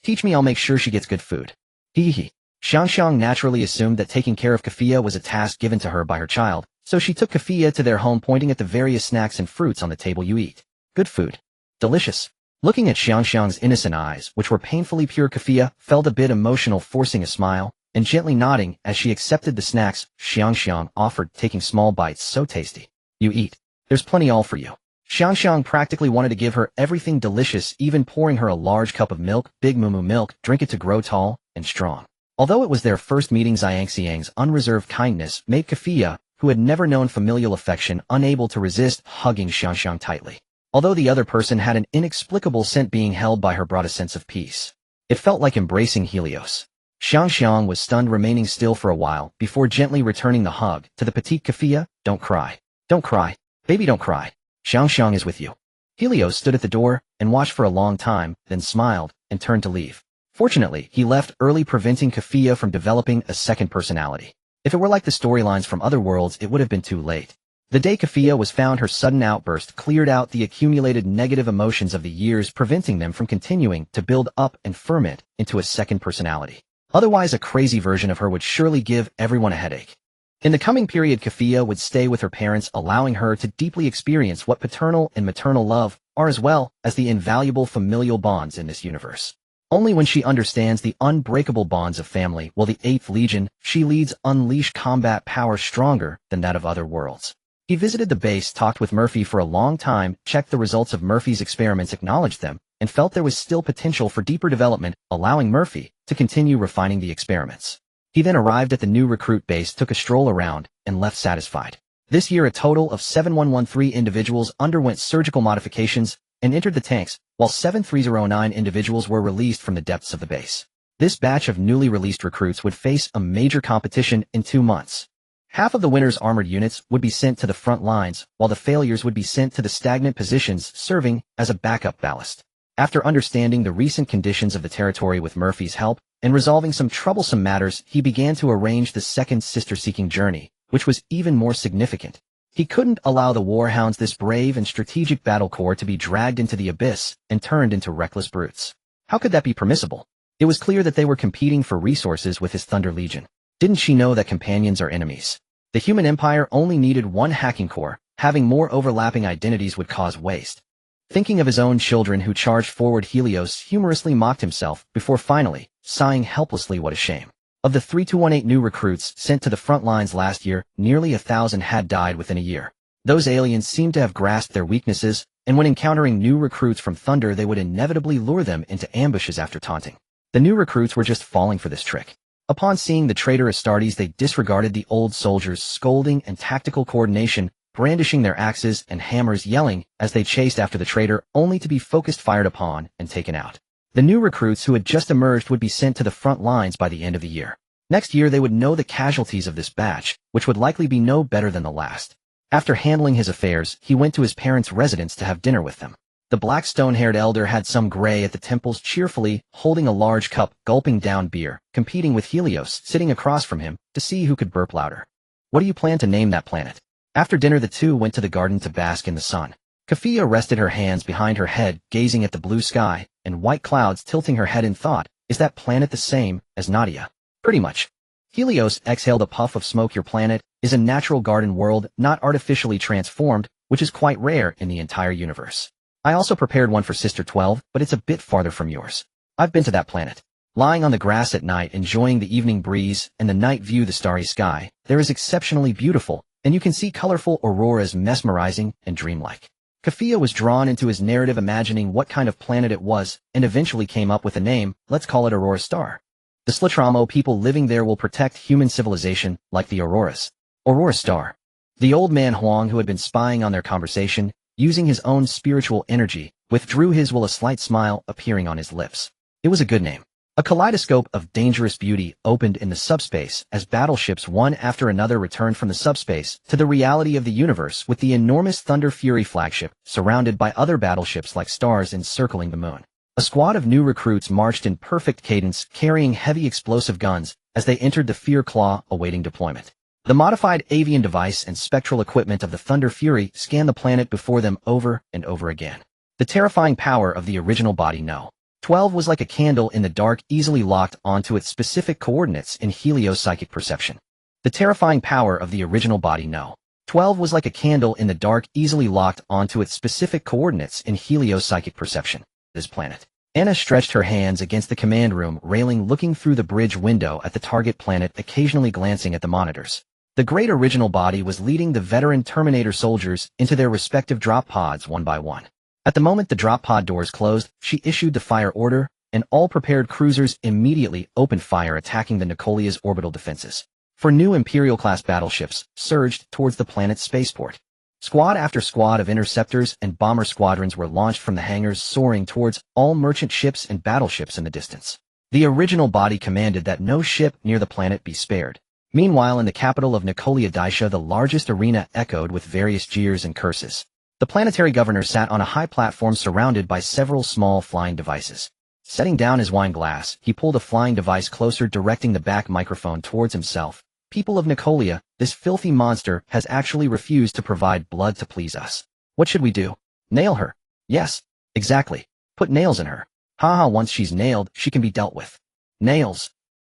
"Teach me, I'll make sure she gets good food." Hee. Xiangxiang naturally assumed that taking care of Kofia was a task given to her by her child, so she took Kofia to their home, pointing at the various snacks and fruits on the table. "You eat good food. Delicious." Looking at Xiangxiang's innocent eyes, which were painfully pure, Kafia felt a bit emotional, forcing a smile, and gently nodding as she accepted the snacks Xiangxiang offered, taking small bites. So tasty. You eat. There's plenty all for you. Xiangxiang practically wanted to give her everything delicious, even pouring her a large cup of milk, big mumu milk, drink it to grow tall and strong. Although it was their first meeting, Xiangxiang's unreserved kindness made Kafia, who had never known familial affection, unable to resist hugging Xiangxiang tightly. Although the other person had an inexplicable sense, being held by her brought a sense of peace. It felt like embracing Helios. Xiangxiang was stunned, remaining still for a while before gently returning the hug to the petite Kafia. Don't cry. Don't cry. Baby, don't cry. Xiangxiang is with you. Helios stood at the door and watched for a long time, then smiled and turned to leave. Fortunately, he left early, preventing Kafia from developing a second personality. If it were like the storylines from other worlds, it would have been too late. The day Kafia was found, her sudden outburst cleared out the accumulated negative emotions of the years, preventing them from continuing to build up and ferment into a second personality. Otherwise, a crazy version of her would surely give everyone a headache. In the coming period, Kafia would stay with her parents, allowing her to deeply experience what paternal and maternal love are, as well as the invaluable familial bonds in this universe. Only when she understands the unbreakable bonds of family will the 8th Legion she leads unleash combat power stronger than that of other worlds. He visited the base, talked with Murphy for a long time, checked the results of Murphy's experiments, acknowledged them, and felt there was still potential for deeper development, allowing Murphy to continue refining the experiments. He then arrived at the new recruit base, took a stroll around, and left satisfied. This year, a total of 7113 individuals underwent surgical modifications and entered the tanks, while 7309 individuals were released from the depths of the base. This batch of newly released recruits would face a major competition in 2 months. Half of the winners' armored units would be sent to the front lines, while the failures would be sent to the stagnant positions, serving as a backup ballast. After understanding the recent conditions of the territory with Murphy's help, and resolving some troublesome matters, he began to arrange the second sister-seeking journey, which was even more significant. He couldn't allow the Warhounds, this brave and strategic battle corps, to be dragged into the abyss and turned into reckless brutes. How could that be permissible? It was clear that they were competing for resources with his Thunder Legion. Didn't she know that companions are enemies? The human empire only needed one hacking core. Having more overlapping identities would cause waste. Thinking of his own children who charged forward, Helios humorously mocked himself before finally sighing helplessly. What a shame. Of the 3218 new recruits sent to the front lines last year, nearly 1,000 had died within a year. Those aliens seemed to have grasped their weaknesses, and when encountering new recruits from Thunder, they would inevitably lure them into ambushes after taunting. The new recruits were just falling for this trick. Upon seeing the traitor Astartes, they disregarded the old soldiers' scolding and tactical coordination, brandishing their axes and hammers, yelling as they chased after the traitor, only to be focused, fired upon, and taken out. The new recruits who had just emerged would be sent to the front lines by the end of the year. Next year, they would know the casualties of this batch, which would likely be no better than the last. After handling his affairs, he went to his parents' residence to have dinner with them. The black stone-haired elder had some gray at the temples, cheerfully holding a large cup, gulping down beer, competing with Helios sitting across from him to see who could burp louder. What do you plan to name that planet? After dinner, the two went to the garden to bask in the sun. Kafia rested her hands behind her head, gazing at the blue sky and white clouds, tilting her head in thought. Is that planet the same as Nadia? Pretty much. Helios exhaled a puff of smoke. Your planet is a natural garden world, not artificially transformed, which is quite rare in the entire universe. I also prepared one for Sister 12, but it's a bit farther from yours. I've been to that planet. Lying on the grass at night, enjoying the evening breeze and the night view, the starry sky, there is exceptionally beautiful, and you can see colorful auroras, mesmerizing and dreamlike. Kafia was drawn into his narrative, imagining what kind of planet it was, and eventually came up with a name. Let's call it Aurora Star. The Slatramo people living there will protect human civilization like the Auroras. Aurora Star. The old man Huang, who had been spying on their conversation, using his own spiritual energy, withdrew his will, a slight smile appearing on his lips. It was a good name. A kaleidoscope of dangerous beauty opened in the subspace as battleships one after another returned from the subspace to the reality of the universe, with the enormous Thunder Fury flagship surrounded by other battleships like stars encircling the moon. A squad of new recruits marched in perfect cadence, carrying heavy explosive guns as they entered the Fear Claw, awaiting deployment. The modified avian device and spectral equipment of the Thunder Fury scanned the planet before them over and over again. The terrifying power of the original body No. 12 was like a candle in the dark, easily locked onto its specific coordinates in Helios' psychic perception. The terrifying power of the original body No. 12 was like a candle in the dark, easily locked onto its specific coordinates in Helios' psychic perception. his planet. Anna stretched her hands against the command room railing, looking through the bridge window at the target planet, occasionally glancing at the monitors. The great original body was leading the veteran Terminator soldiers into their respective drop pods one by one. At the moment the drop pod doors closed, she issued the fire order, and all prepared cruisers immediately opened fire, attacking the Nicolia's orbital defenses. Four new Imperial-class battleships surged towards the planet's spaceport. Squad after squad of interceptors and bomber squadrons were launched from the hangars, soaring towards all merchant ships and battleships in the distance. The original body commanded that no ship near the planet be spared. Meanwhile, in the capital of Nicolia Daisha, the largest arena echoed with various jeers and curses. The planetary governor sat on a high platform surrounded by several small flying devices. Setting down his wine glass, he pulled a flying device closer, directing the back microphone towards himself. People of Nicolia, this filthy monster has actually refused to provide blood to please us. What should we do? Nail her. Yes, exactly. Put nails in her. Haha, once she's nailed, she can be dealt with. Nails.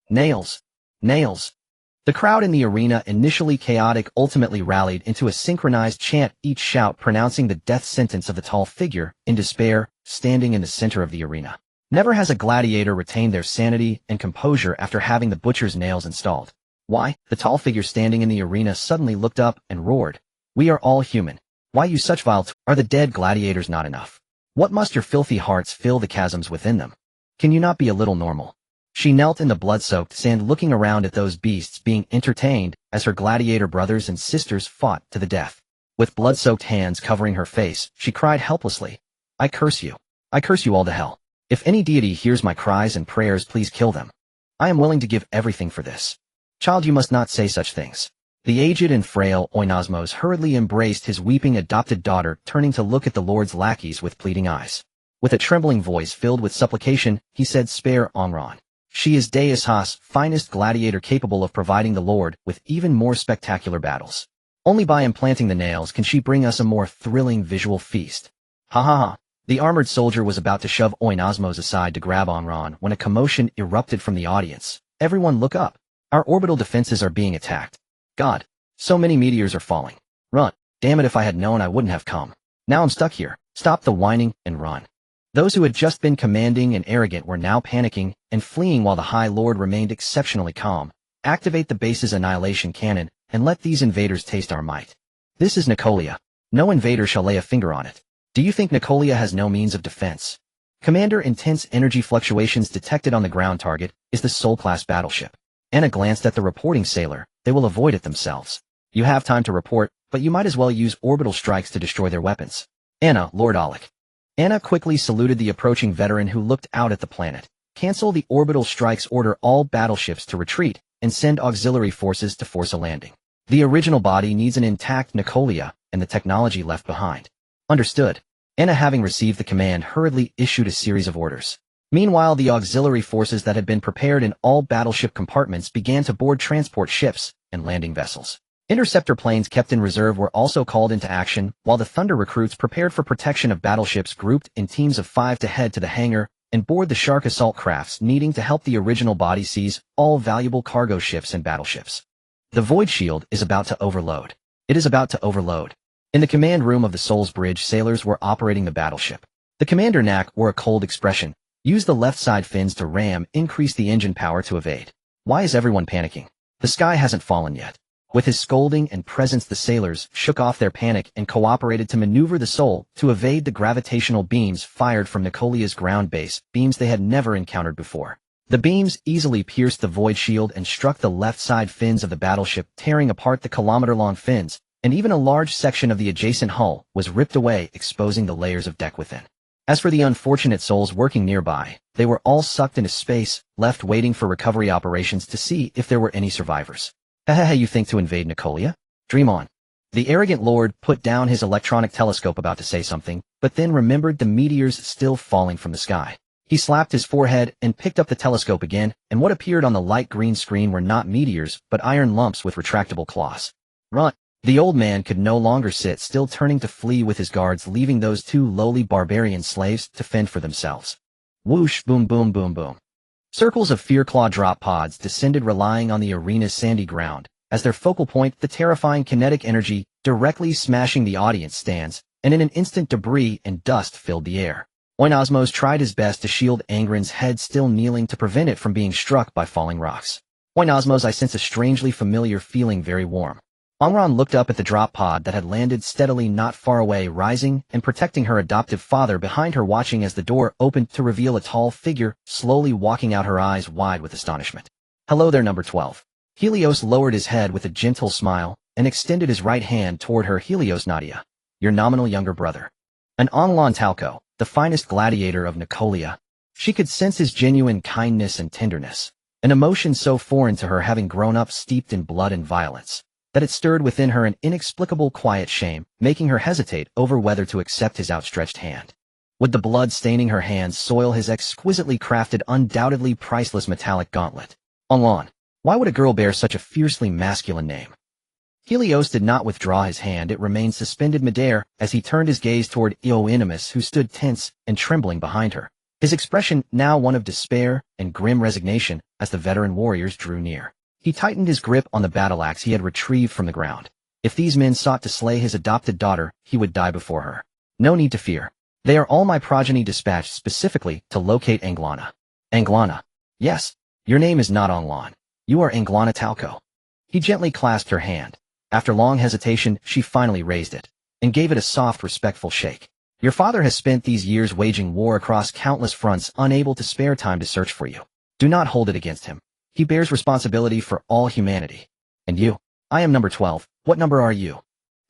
Nails. Nails. The crowd in the arena, initially chaotic, ultimately rallied into a synchronized chant, each shout pronouncing the death sentence of the tall figure, in despair, standing in the center of the arena. Never has a gladiator retained their sanity and composure after having the butcher's nails installed. Why? The tall figure standing in the arena suddenly looked up and roared. We are all human. Why use such vile Are the dead gladiators not enough? What must your filthy hearts fill the chasms within them? Can you not be a little normal? She knelt in the blood-soaked sand, looking around at those beasts being entertained as her gladiator brothers and sisters fought to the death. With blood-soaked hands covering her face, she cried helplessly. I curse you. I curse you all to hell. If any deity hears my cries and prayers, please kill them. I am willing to give everything for this. Child, you must not say such things. The aged and frail Oinosmos hurriedly embraced his weeping adopted daughter, turning to look at the Lord's lackeys with pleading eyes. With a trembling voice filled with supplication, he said, Spare Onron. She is Deus Haas, finest gladiator capable of providing the Lord with even more spectacular battles. Only by implanting the nails can she bring us a more thrilling visual feast. Ha ha ha. The armored soldier was about to shove Oinosmos aside to grab Onron when a commotion erupted from the audience. Everyone look up. Our orbital defenses are being attacked. God, so many meteors are falling. Run. Damn it, if I had known I wouldn't have come. Now I'm stuck here. Stop the whining and run. Those who had just been commanding and arrogant were now panicking and fleeing while the High Lord remained exceptionally calm. Activate the base's annihilation cannon and let these invaders taste our might. This is Nicolia. No invader shall lay a finger on it. Do you think Nicolia has no means of defense? Commander, intense energy fluctuations detected on the ground. Target is the Sol-class battleship. Anna glanced at the reporting sailor. They will avoid it themselves. You have time to report, but you might as well use orbital strikes to destroy their weapons. Anna, Lord Alec. Anna quickly saluted the approaching veteran who looked out at the planet. Cancel the orbital strikes, order all battleships to retreat, and send auxiliary forces to force a landing. The original body needs an intact Nicolia and the technology left behind. Understood. Anna, having received the command, hurriedly issued a series of orders. Meanwhile, the auxiliary forces that had been prepared in all battleship compartments began to board transport ships and landing vessels. Interceptor planes kept in reserve were also called into action, while the Thunder recruits prepared for protection of battleships grouped in teams of 5 to head to the hangar and board the Shark assault crafts needing to help the original body seize all valuable cargo ships and battleships. The Void Shield is about to overload. It is about to overload. In the command room of the Soul's Bridge, sailors were operating the battleship. The commander Knack wore a cold expression. Use the left side fins to ram, increase the engine power to evade. Why is everyone panicking? The sky hasn't fallen yet. With his scolding and presence, the sailors shook off their panic and cooperated to maneuver the Soul to evade the gravitational beams fired from Nicolia's ground base, beams they had never encountered before. The beams easily pierced the Void Shield and struck the left side fins of the battleship, tearing apart the kilometer-long fins, and even a large section of the adjacent hull was ripped away, exposing the layers of deck within. As for the unfortunate souls working nearby, they were all sucked into space, left waiting for recovery operations to see if there were any survivors. Hehehe, you think to invade Nicolia? Dream on. The arrogant lord put down his electronic telescope, about to say something, but then remembered the meteors still falling from the sky. He slapped his forehead and picked up the telescope again, and what appeared on the light green screen were not meteors, but iron lumps with retractable claws. Run! The old man could no longer sit still, turning to flee with his guards, leaving those two lowly barbarian slaves to fend for themselves. Whoosh, boom, boom, boom, boom. Circles of Fearclaw drop pods descended, relying on the arena's sandy ground as their focal point, the terrifying kinetic energy directly smashing the audience stands, and in an instant debris and dust filled the air. Oinosmos tried his best to shield Angren's head, still kneeling, to prevent it from being struck by falling rocks. Oinosmos, I sense a strangely familiar feeling, very warm. Angron looked up at the drop pod that had landed steadily not far away, rising and protecting her adoptive father behind her, watching as the door opened to reveal a tall figure slowly walking out, her eyes wide with astonishment. Hello there, number 12. Helios lowered his head with a gentle smile and extended his right hand toward her. Helios, Nadia, your nominal younger brother. An Anglon Talco, the finest gladiator of Nicolia. She could sense his genuine kindness and tenderness, an emotion so foreign to her, having grown up steeped in blood and violence, that it stirred within her an inexplicable quiet shame, making her hesitate over whether to accept his outstretched hand. Would the blood staining her hands soil his exquisitely crafted, undoubtedly priceless metallic gauntlet? Anglon, why would a girl bear such a fiercely masculine name? Helios did not withdraw his hand. It remained suspended midair as he turned his gaze toward Eoinimus, who stood tense and trembling behind her, his expression now one of despair and grim resignation as the veteran warriors drew near. He tightened his grip on the battle axe he had retrieved from the ground. If these men sought to slay his adopted daughter, he would die before her. No need to fear. They are all my progeny, dispatched specifically to locate Anglana. Anglana. Yes, your name is not Anglon. You are Anglana Talco. He gently clasped her hand. After long hesitation, she finally raised it and gave it a soft, respectful shake. Your father has spent these years waging war across countless fronts, unable to spare time to search for you. Do not hold it against him. He bears responsibility for all humanity. And you? I am number 12. What number are you?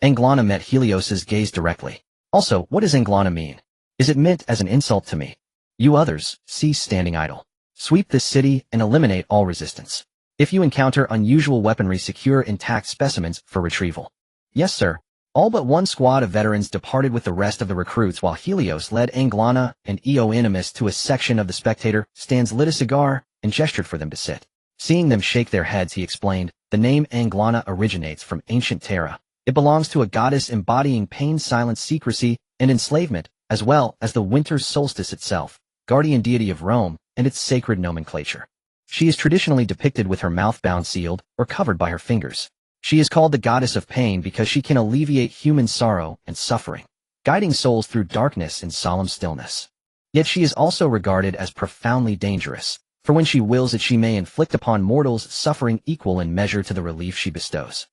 Anglana met Helios's gaze directly. Also, what does Anglana mean? Is it meant as an insult to me? You others, cease standing idle. Sweep this city and eliminate all resistance. If you encounter unusual weaponry, secure intact specimens for retrieval. Yes, sir. All but one squad of veterans departed with the rest of the recruits, while Helios led Anglana and Eoinimus to a section of the spectator stands, lit a cigar, and gestured for them to sit. Seeing them shake their heads, he explained, the name Anglana originates from ancient Terra. It belongs to a goddess embodying pain, silence, secrecy, and enslavement, as well as the winter solstice itself, guardian deity of Rome and its sacred nomenclature. She is traditionally depicted with her mouth bound, sealed, or covered by her fingers. She is called the goddess of pain because she can alleviate human sorrow and suffering, guiding souls through darkness and solemn stillness. Yet she is also regarded as profoundly dangerous, for when she wills it, she may inflict upon mortals suffering equal in measure to the relief she bestows.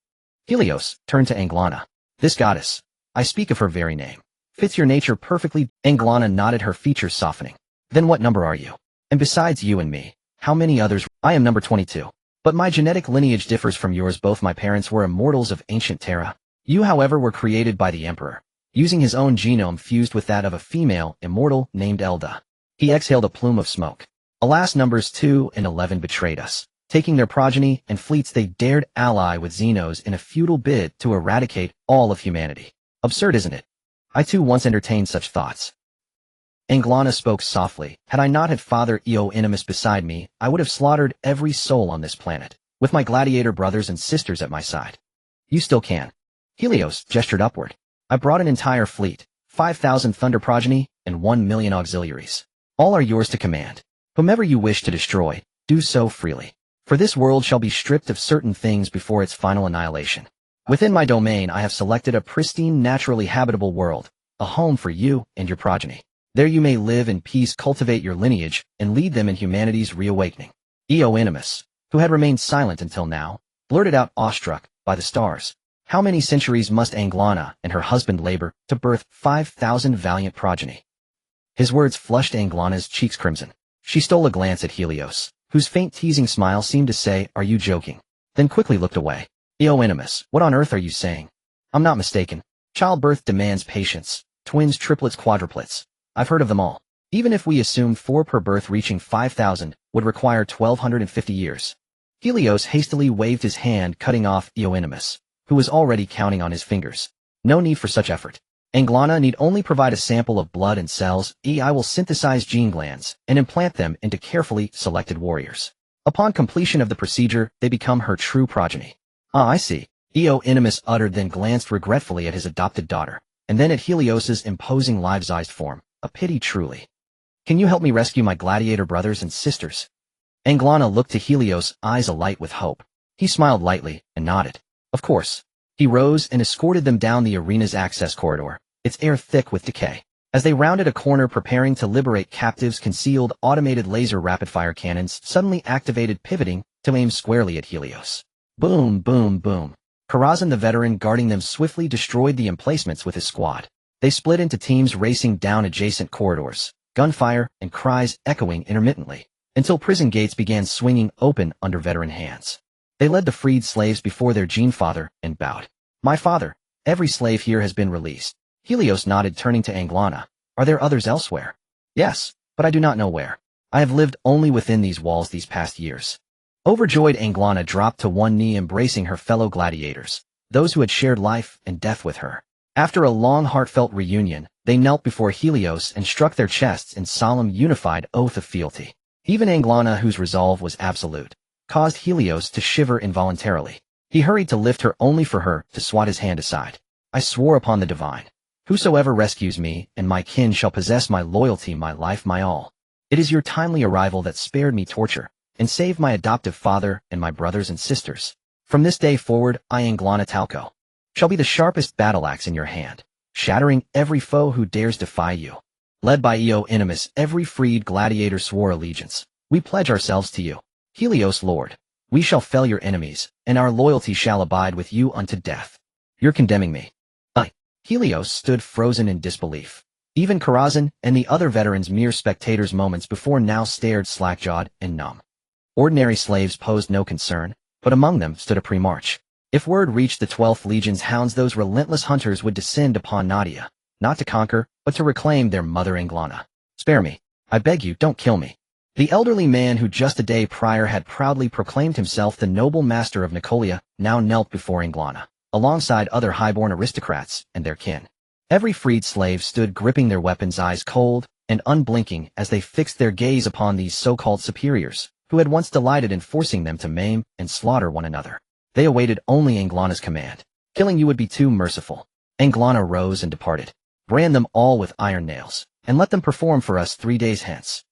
Helios turned to Anglana. This goddess, I speak of her very name, fits your nature perfectly. Anglana nodded, her features softening. Then what number are you? And besides you and me, how many others? I am number 22. But my genetic lineage differs from yours. Both my parents were immortals of ancient Terra. You, however, were created by the Emperor, using his own genome fused with that of a female immortal named Elda. He exhaled a plume of smoke. Alas, numbers 2 and 11 betrayed us, taking their progeny and fleets. They dared ally with Xenos in a futile bid to eradicate all of humanity. Absurd, isn't it? I too once entertained such thoughts. Anglana spoke softly. Had I not had Father Eoinimus beside me, I would have slaughtered every soul on this planet, with my gladiator brothers and sisters at my side. You still can. Helios gestured upward. I brought an entire fleet, 5,000 thunder progeny, and 1 million auxiliaries. All are yours to command. Whomever you wish to destroy, do so freely. For this world shall be stripped of certain things before its final annihilation. Within my domain I have selected a pristine, naturally habitable world, a home for you and your progeny. There you may live in peace, cultivate your lineage, and lead them in humanity's reawakening. Eoinimus, who had remained silent until now, blurted out, awestruck by the stars. How many centuries must Anglana and her husband labor to birth 5,000 valiant progeny? His words flushed Anglana's cheeks crimson. She stole a glance at Helios, whose faint teasing smile seemed to say, are you joking? Then quickly looked away. Eoinimus, what on earth are you saying? I'm not mistaken. Childbirth demands patience. Twins, triplets, quadruplets. I've heard of them all. Even if we assume 4 per birth, reaching 5,000 would require 1,250 years. Helios hastily waved his hand, cutting off Eoinimus, who was already counting on his fingers. No need for such effort. Anglana need only provide a sample of blood and cells. I will synthesize gene glands and implant them into carefully selected warriors. Upon completion of the procedure, they become her true progeny. Ah, I see. Eoinimus uttered, then glanced regretfully at his adopted daughter, and then at Helios's imposing life-sized form. A pity, truly. Can you help me rescue my gladiator brothers and sisters? Anglana looked to Helios, eyes alight with hope. He smiled lightly and nodded. Of course. He rose and escorted them down the arena's access corridor, its air thick with decay. As they rounded a corner preparing to liberate captives, concealed automated laser rapid-fire cannons suddenly activated, pivoting to aim squarely at Helios. Boom, boom, boom. Karazhan, the veteran guarding them, swiftly destroyed the emplacements with his squad. They split into teams racing down adjacent corridors, gunfire and cries echoing intermittently, until prison gates began swinging open under veteran hands. They led the freed slaves before their Gene Father and bowed. "My father, every slave here has been released." Helios nodded, turning to Anglana. "Are there others elsewhere?" "Yes, but I do not know where. I have lived only within these walls these past years." Overjoyed, Anglana dropped to one knee, embracing her fellow gladiators, those who had shared life and death with her. After a long, heartfelt reunion, they knelt before Helios and struck their chests in solemn, unified oath of fealty. Even Anglana, whose resolve was absolute, caused Helios to shiver involuntarily. He hurried to lift her, only for her to swat his hand aside. "I swore upon the divine. Whosoever rescues me and my kin shall possess my loyalty, my life, my all. It is your timely arrival that spared me torture and saved my adoptive father and my brothers and sisters. From this day forward, I, Anglana Talco, shall be the sharpest battle axe in your hand, shattering every foe who dares defy you." Led by Io Inimus, every freed gladiator swore allegiance. "We pledge ourselves to you, Helios Lord. We shall fell your enemies, and our loyalty shall abide with you unto death." "You're condemning me." Helios stood frozen in disbelief. Even Karazhan and the other veterans, mere spectators moments before, now stared slack-jawed and numb. Ordinary slaves posed no concern, but among them stood a Primarch. If word reached the 12th Legion's hounds, those relentless hunters would descend upon Nadia, not to conquer, but to reclaim their mother Anglana. "Spare me. I beg you, don't kill me." The elderly man who just a day prior had proudly proclaimed himself the noble master of Nicolia now knelt before Anglana, alongside other highborn aristocrats and their kin. Every freed slave stood gripping their weapons, eyes cold and unblinking as they fixed their gaze upon these so-called superiors, who had once delighted in forcing them to maim and slaughter one another. They awaited only Anglana's command. "Killing you would be too merciful." Anglana rose and departed. "Brand them all with iron nails, and let them perform for us 3 days hence."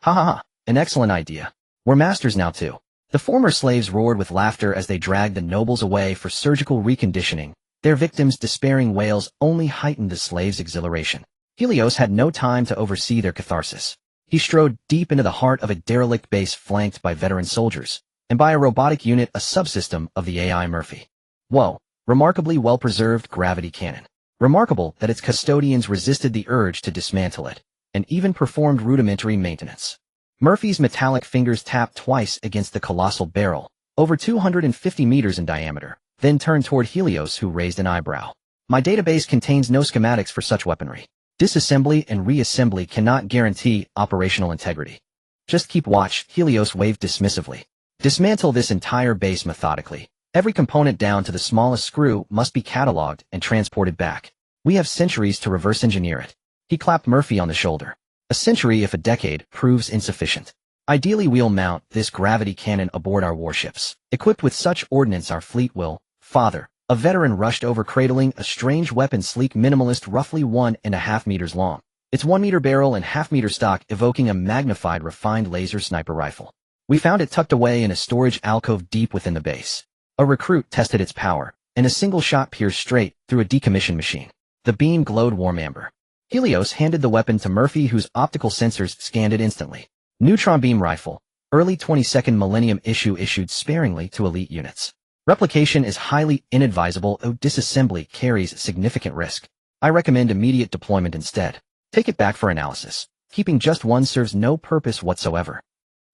"Ha ha ha, an excellent idea. We're masters now too." The former slaves roared with laughter as they dragged the nobles away for surgical reconditioning. Their victims' despairing wails only heightened the slaves' exhilaration. Helios had no time to oversee their catharsis. He strode deep into the heart of a derelict base flanked by veteran soldiers, and by a robotic unit, a subsystem of the AI Murphy. Whoa, remarkably well-preserved gravity cannon. Remarkable that its custodians resisted the urge to dismantle it, and even performed rudimentary maintenance. Murphy's metallic fingers tapped twice against the colossal barrel, over 250 meters in diameter, then turned toward Helios, who raised an eyebrow. "My database contains no schematics for such weaponry. Disassembly and reassembly cannot guarantee operational integrity." "Just keep watch," Helios waved dismissively. "Dismantle this entire base methodically. Every component down to the smallest screw must be cataloged and transported back. We have centuries to reverse engineer it." He clapped Murphy on the shoulder. "A century, if a decade, proves insufficient. Ideally, we'll mount this gravity cannon aboard our warships. Equipped with such ordnance, our fleet will..." "Father," a veteran rushed over, cradling a strange weapon, sleek, minimalist, roughly 1.5 meters long. Its 1-meter barrel and half-meter stock evoking a magnified, refined laser sniper rifle. "We found it tucked away in a storage alcove deep within the base." A recruit tested its power, and a single shot pierced straight through a decommissioned machine. The beam glowed warm amber. Helios handed the weapon to Murphy, whose optical sensors scanned it instantly. "Neutron beam rifle. Early 22nd millennium issue, issued sparingly to elite units. Replication is highly inadvisable, though disassembly carries significant risk. I recommend immediate deployment instead. Take it back for analysis. Keeping just one serves no purpose whatsoever."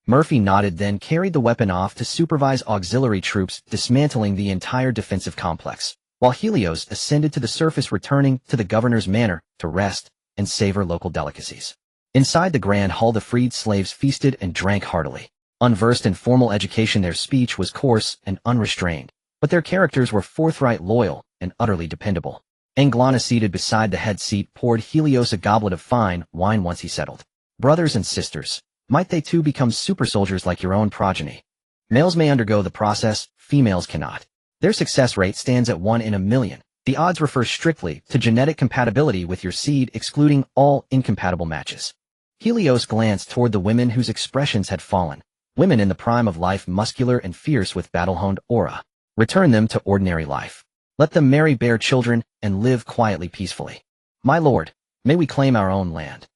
Murphy nodded, then carried the weapon off to supervise auxiliary troops dismantling the entire defensive complex, while Helios ascended to the surface, returning to the governor's manor to rest and savor local delicacies. Inside the grand hall, the freed slaves feasted and drank heartily. Unversed in formal education, their speech was coarse and unrestrained, but their characters were forthright, loyal, and utterly dependable. Anglana, seated beside the head seat, poured Helios a goblet of fine wine once he settled. "Brothers and sisters, might they too become super soldiers like your own progeny? Males may undergo the process, females cannot. Their success rate stands at 1 in a million. The odds refer strictly to genetic compatibility with your seed, excluding all incompatible matches." Helios glanced toward the women whose expressions had fallen. Women in the prime of life, muscular and fierce with battle-honed aura. Return them to ordinary life. Let them marry, bear children, and live quietly, peacefully. "My lord, May we claim our own land.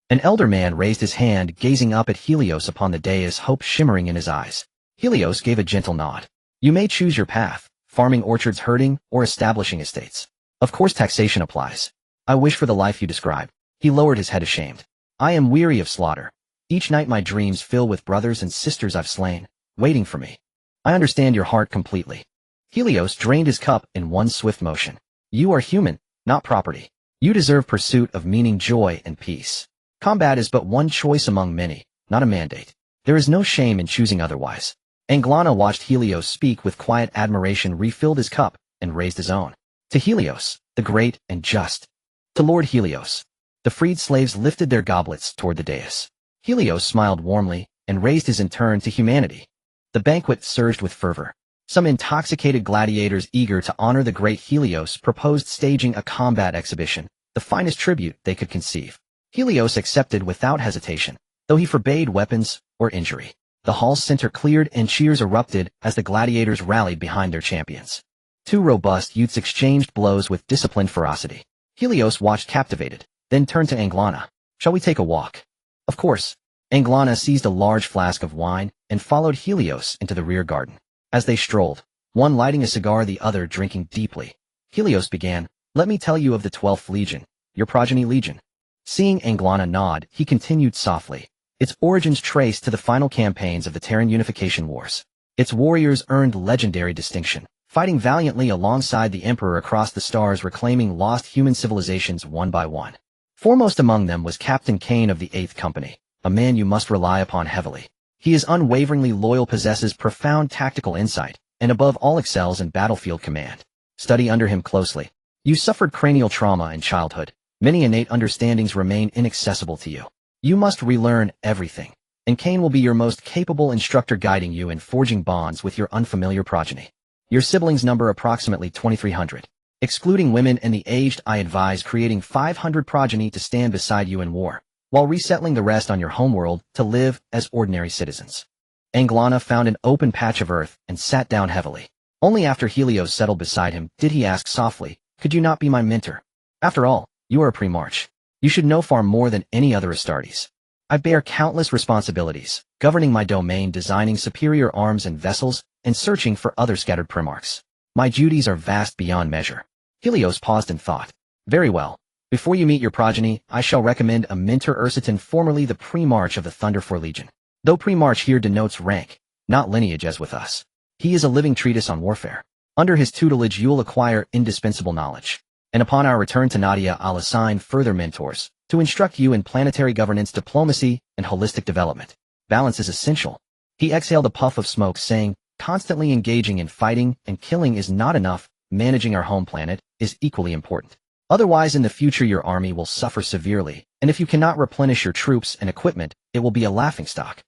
An elder man raised his hand, gazing up at Helios upon the dais, hope shimmering in his eyes. Helios gave a gentle nod. You may choose your path, farming orchards, herding, or establishing estates. Of course taxation applies. I wish for the life you describe. He lowered his head ashamed. I am weary of slaughter. Each night my dreams fill with brothers and sisters I've slain, waiting for me. I understand your heart completely. Helios drained his cup in one swift motion. You are human, not property. You deserve pursuit of meaning, joy, and peace. Combat is but one choice among many, not a mandate. There is no shame in choosing otherwise. Anglana watched Helios speak with quiet admiration, refilled his cup, and raised his own. To Helios, the great and just. To Lord Helios. The freed slaves lifted their goblets toward the dais. Helios smiled warmly, and raised his in turn to humanity. The banquet surged with fervor. Some intoxicated gladiators eager to honor the great Helios proposed staging a combat exhibition, the finest tribute they could conceive. Helios accepted without hesitation, though he forbade weapons or injury. The hall's center cleared and cheers erupted as the gladiators rallied behind their champions. Two robust youths exchanged blows with disciplined ferocity. Helios watched captivated, then turned to Anglana. Shall we take a walk? Of course. Anglana seized a large flask of wine and followed Helios into the rear garden. As they strolled, one lighting a cigar, the other drinking deeply, Helios began, Let me tell you of the 12th Legion, your progeny legion. Seeing Anglana nod, he continued softly. Its origins trace to the final campaigns of the Terran Unification Wars. Its warriors earned legendary distinction, fighting valiantly alongside the Emperor across the stars, reclaiming lost human civilizations one by one. Foremost among them was Captain Kane of the 8th Company, a man you must rely upon heavily. He is unwaveringly loyal, possesses profound tactical insight, and above all excels in battlefield command. Study under him closely. You suffered cranial trauma in childhood. Many innate understandings remain inaccessible to you. You must relearn everything, and Kane will be your most capable instructor, guiding you in forging bonds with your unfamiliar progeny. Your siblings number approximately 2,300. Excluding women and the aged, I advise creating 500 progeny to stand beside you in war, while resettling the rest on your homeworld to live as ordinary citizens. Anglana found an open patch of earth and sat down heavily. Only after Helios settled beside him did he ask softly, Could you not be my mentor? After all, you are a Primarch. You should know far more than any other Astartes. I bear countless responsibilities, governing my domain, designing superior arms and vessels, and searching for other scattered Primarchs. My duties are vast beyond measure. Helios paused and thought. Very well. Before you meet your progeny, I shall recommend a mentor, Ursiton, formerly the Primarch of the Thunderfour Legion. Though Primarch here denotes rank, not lineage as with us. He is a living treatise on warfare. Under his tutelage you'll acquire indispensable knowledge. And upon our return to Nadia, I'll assign further mentors to instruct you in planetary governance, diplomacy, and holistic development. Balance is essential. He exhaled a puff of smoke, saying, Constantly engaging in fighting and killing is not enough. Managing our home planet is equally important. Otherwise, in the future your army will suffer severely, and if you cannot replenish your troops and equipment, it will be a laughingstock.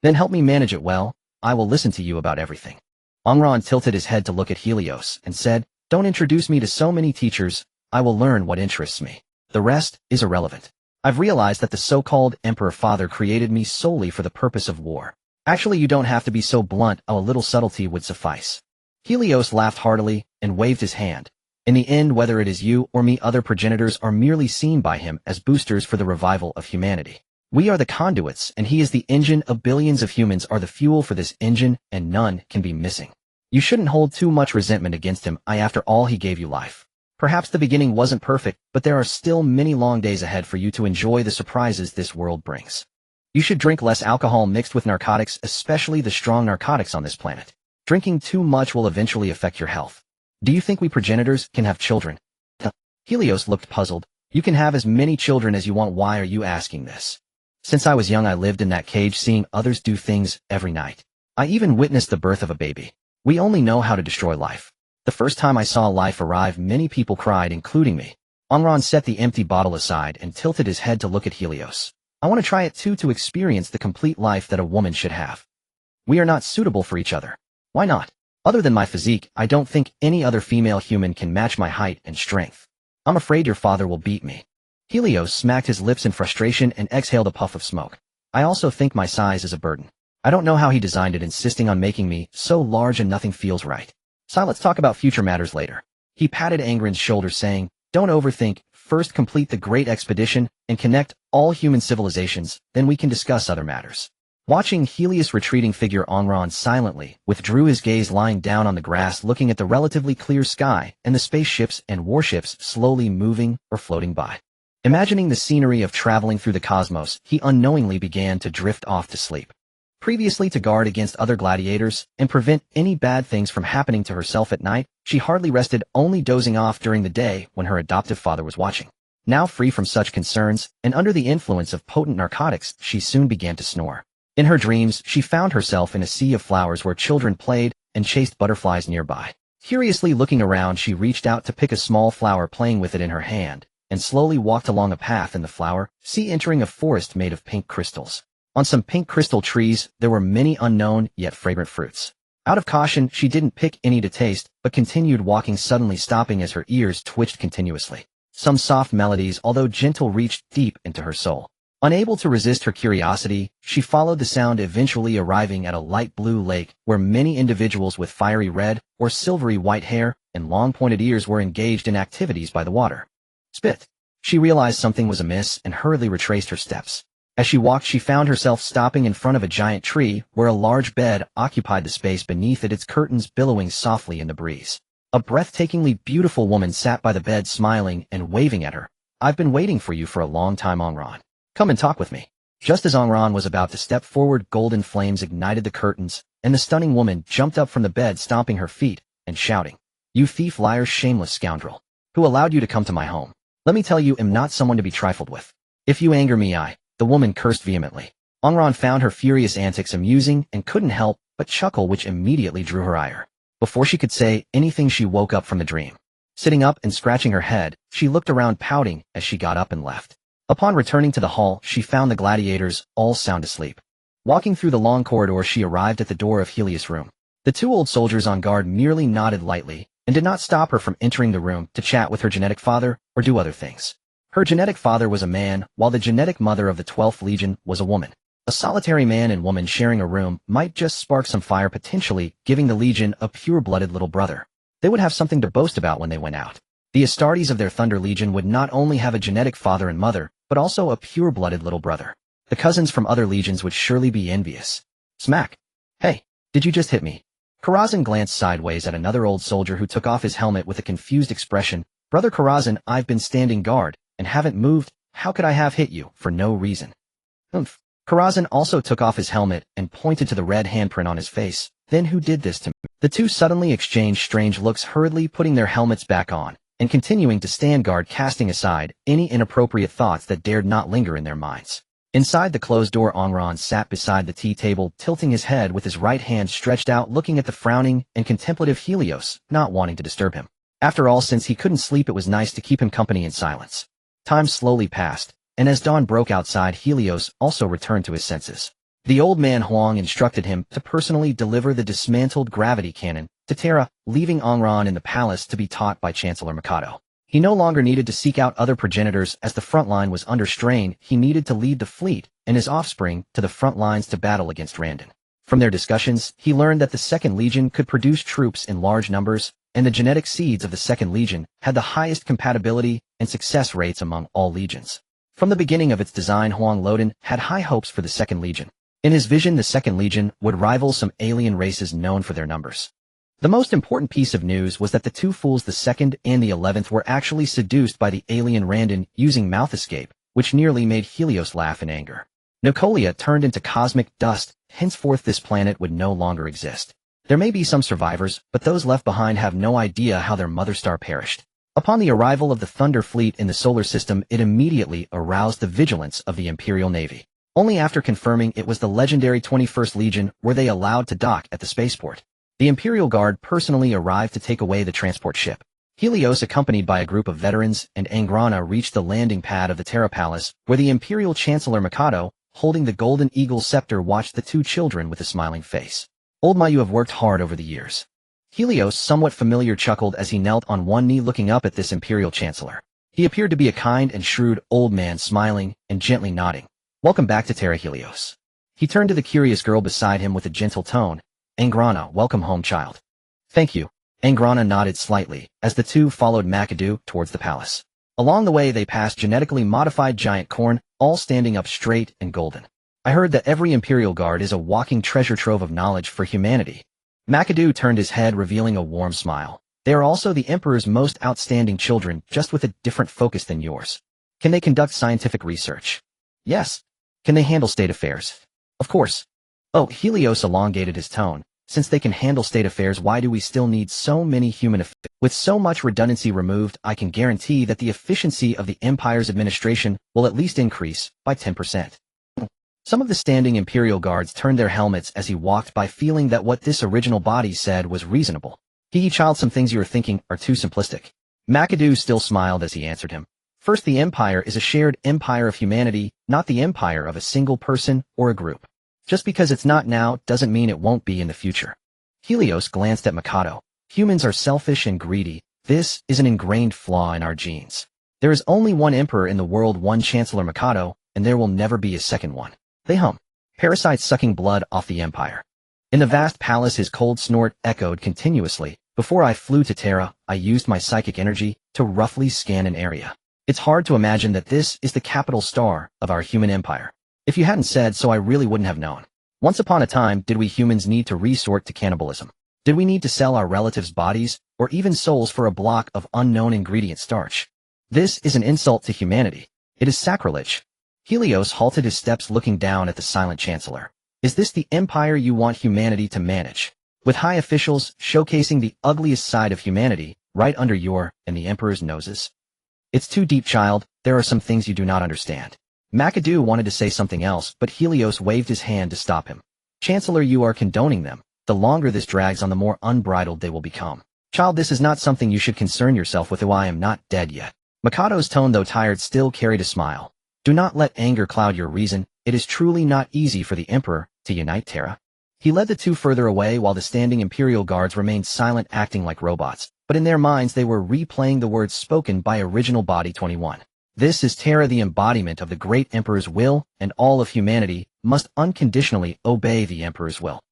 Then help me manage it well. I will listen to you about everything. Angron tilted his head to look at Helios and said, Don't introduce me to so many teachers. I will learn what interests me. The rest is irrelevant. I've realized that the so-called Emperor Father created me solely for the purpose of war. Actually, you don't have to be so blunt. A little subtlety would suffice. Helios laughed heartily and waved his hand. In the end, whether it is you or me, other progenitors are merely seen by him as boosters for the revival of humanity. We are the conduits, and he is the engine. Of billions of humans are the fuel for this engine, and none can be missing. You shouldn't hold too much resentment against him. After all, he gave you life. Perhaps the beginning wasn't perfect, but there are still many long days ahead for you to enjoy the surprises this world brings. You should drink less alcohol mixed with narcotics, especially the strong narcotics on this planet. Drinking too much will eventually affect your health. Do you think we progenitors can have children? Helios looked puzzled. You can have as many children as you want. Why are you asking this? Since I was young, I lived in that cage, seeing others do things every night. I even witnessed the birth of a baby. We only know how to destroy life. The first time I saw life arrive, many people cried, including me. Angron set the empty bottle aside and tilted his head to look at Helios. I want to try it too, to experience the complete life that a woman should have. We are not suitable for each other. Why not? Other than my physique, I don't think any other female human can match my height and strength. I'm afraid your father will beat me. Helios smacked his lips in frustration and exhaled a puff of smoke. I also think my size is a burden. I don't know how he designed it, insisting on making me so large and nothing feels right. So let's talk about future matters later. He patted Angron's shoulder, saying, Don't overthink. first complete the great expedition and connect all human civilizations, then we can discuss other matters. Watching Helios' retreating figure, Angron silently withdrew his gaze, lying down on the grass looking at the relatively clear sky and the spaceships and warships slowly moving or floating by. Imagining the scenery of traveling through the cosmos, he unknowingly began to drift off to sleep. Previously, to guard against other gladiators and prevent any bad things from happening to herself at night, she hardly rested, only dozing off during the day when her adoptive father was watching. Now free from such concerns and under the influence of potent narcotics, she soon began to snore. In her dreams, she found herself in a sea of flowers where children played and chased butterflies nearby. Curiously looking around, she reached out to pick a small flower, playing with it in her hand, and slowly walked along a path in the flower, entering a forest made of pink crystals. On some pink crystal trees, there were many unknown yet fragrant fruits. Out of caution, she didn't pick any to taste, but continued walking, suddenly stopping as her ears twitched continuously. Some soft melodies, although gentle, reached deep into her soul. Unable to resist her curiosity, she followed the sound, eventually arriving at a light blue lake where many individuals with fiery red or silvery white hair and long pointed ears were engaged in activities by the water. Spit! She realized something was amiss and hurriedly retraced her steps. As she walked, she found herself stopping in front of a giant tree where a large bed occupied the space beneath it, its curtains billowing softly in the breeze. A breathtakingly beautiful woman sat by the bed, smiling and waving at her. "I've been waiting for you for a long time, Angron. Come and talk with me." Just as Angron was about to step forward, golden flames ignited the curtains, and the stunning woman jumped up from the bed, stomping her feet and shouting, "You thief, liar, shameless scoundrel! Who allowed you to come to my home? Let me tell you, I'm not someone to be trifled with. If you anger me, the woman cursed vehemently. Angron found her furious antics amusing and couldn't help but chuckle, which immediately drew her ire. Before she could say anything, she woke up from the dream. Sitting up and scratching her head, she looked around, pouting as she got up and left. Upon returning to the hall, she found the gladiators all sound asleep. Walking through the long corridor, she arrived at the door of Helios' room. The two old soldiers on guard merely nodded lightly and did not stop her from entering the room to chat with her genetic father or do other things. Her genetic father was a man, while the genetic mother of the 12th Legion was a woman. A solitary man and woman sharing a room might just spark some fire, potentially giving the Legion a pure-blooded little brother. They would have something to boast about when they went out. The Astartes of their Thunder Legion would not only have a genetic father and mother, but also a pure-blooded little brother. The cousins from other legions would surely be envious. Smack! "Hey, did you just hit me?" Karazhan glanced sideways at another old soldier who took off his helmet with a confused expression. "Brother Karazhan, I've been standing guard and haven't moved. How could I have hit you for no reason?" "Humph." Karazhan also took off his helmet and pointed to the red handprint on his face. "Then who did this to me?" The two suddenly exchanged strange looks, hurriedly putting their helmets back on and continuing to stand guard, casting aside any inappropriate thoughts that dared not linger in their minds. Inside the closed door, Angron sat beside the tea table, tilting his head with his right hand stretched out, looking at the frowning and contemplative Helios, not wanting to disturb him. After all, since he couldn't sleep, it was nice to keep him company in silence. Time slowly passed, and as dawn broke outside, Helios also returned to his senses. The old man Huang instructed him to personally deliver the dismantled gravity cannon to Terra, leaving Angron in the palace to be taught by Chancellor Mikado. He no longer needed to seek out other progenitors as the front line was under strain. He needed to lead the fleet and his offspring to the front lines to battle against Randon. From their discussions, he learned that the Second Legion could produce troops in large numbers, and the genetic seeds of the Second Legion had the highest compatibility and success rates among all legions. From the beginning of its design, Huang Loden had high hopes for the Second Legion. In his vision, the Second Legion would rival some alien races known for their numbers. The most important piece of news was that the two fools, the 2nd and the 11th, were actually seduced by the alien Randon using mouth escape, which nearly made Helios laugh in anger. Nicolia turned into cosmic dust. Henceforth this planet would no longer exist. There may be some survivors, but those left behind have no idea how their mother star perished. Upon the arrival of the Thunder Fleet in the solar system, it immediately aroused the vigilance of the Imperial Navy. Only after confirming it was the legendary 21st Legion were they allowed to dock at the spaceport. The Imperial Guard personally arrived to take away the transport ship. Helios, accompanied by a group of veterans, and Angrana reached the landing pad of the Terra Palace, where the Imperial Chancellor Mikado, holding the Golden Eagle scepter, watched the two children with a smiling face. "Old Ma, you have worked hard over the years." Helios, somewhat familiar, chuckled as he knelt on one knee looking up at this Imperial Chancellor. He appeared to be a kind and shrewd old man, smiling and gently nodding. "Welcome back to Terra, Helios." He turned to the curious girl beside him with a gentle tone. "Angrana, welcome home, child." "Thank you." Angrana nodded slightly as the two followed Mikado towards the palace. Along the way they passed genetically modified giant corn, all standing up straight and golden. I heard that every Imperial Guard is a walking treasure trove of knowledge for humanity. McAdoo turned his head, revealing a warm smile. They are also the Emperor's most outstanding children, just with a different focus than yours. Can they conduct scientific research? Yes. Can they handle state affairs? Of course. Oh, Helios elongated his tone. Since they can handle state affairs, why do we still need so many human affairs? With so much redundancy removed, I can guarantee that the efficiency of the Empire's administration will at least increase by 10%. Some of the standing Imperial Guards turned their helmets as he walked by, feeling that what this original body said was reasonable. Child, some things you are thinking are too simplistic. McAdoo still smiled as he answered him. First, the Empire is a shared empire of humanity, not the empire of a single person or a group. Just because it's not now doesn't mean it won't be in the future. Helios glanced at Mikado. Humans are selfish and greedy. This is an ingrained flaw in our genes. There is only one emperor in the world, one Chancellor Mikado, and there will never be a second one. They hum. Parasites sucking blood off the Empire. In the vast palace, his cold snort echoed continuously. Before I flew to Terra, I used my psychic energy to roughly scan an area. It's hard to imagine that this is the capital star of our human empire. If you hadn't said so, I really wouldn't have known. Once upon a time, did we humans need to resort to cannibalism? Did we need to sell our relatives' bodies, or even souls, for a block of unknown ingredient starch? This is an insult to humanity. It is sacrilege. Helios halted his steps, looking down at the silent Chancellor. Is this the empire you want humanity to manage? With high officials showcasing the ugliest side of humanity right under your and the Emperor's noses? It's too deep, child. There are some things you do not understand. McAdoo wanted to say something else, but Helios waved his hand to stop him. Chancellor, you are condoning them. The longer this drags on, the more unbridled they will become. Child, this is not something you should concern yourself with. I am not dead yet. Mikado's tone, though tired, still carried a smile. Do not let anger cloud your reason. It is truly not easy for the Emperor to unite Terra. He led the two further away while the standing Imperial Guards remained silent, acting like robots. But in their minds they were replaying the words spoken by Original Body 21. This is Terra, the embodiment of the great Emperor's will, and all of humanity must unconditionally obey the Emperor's will.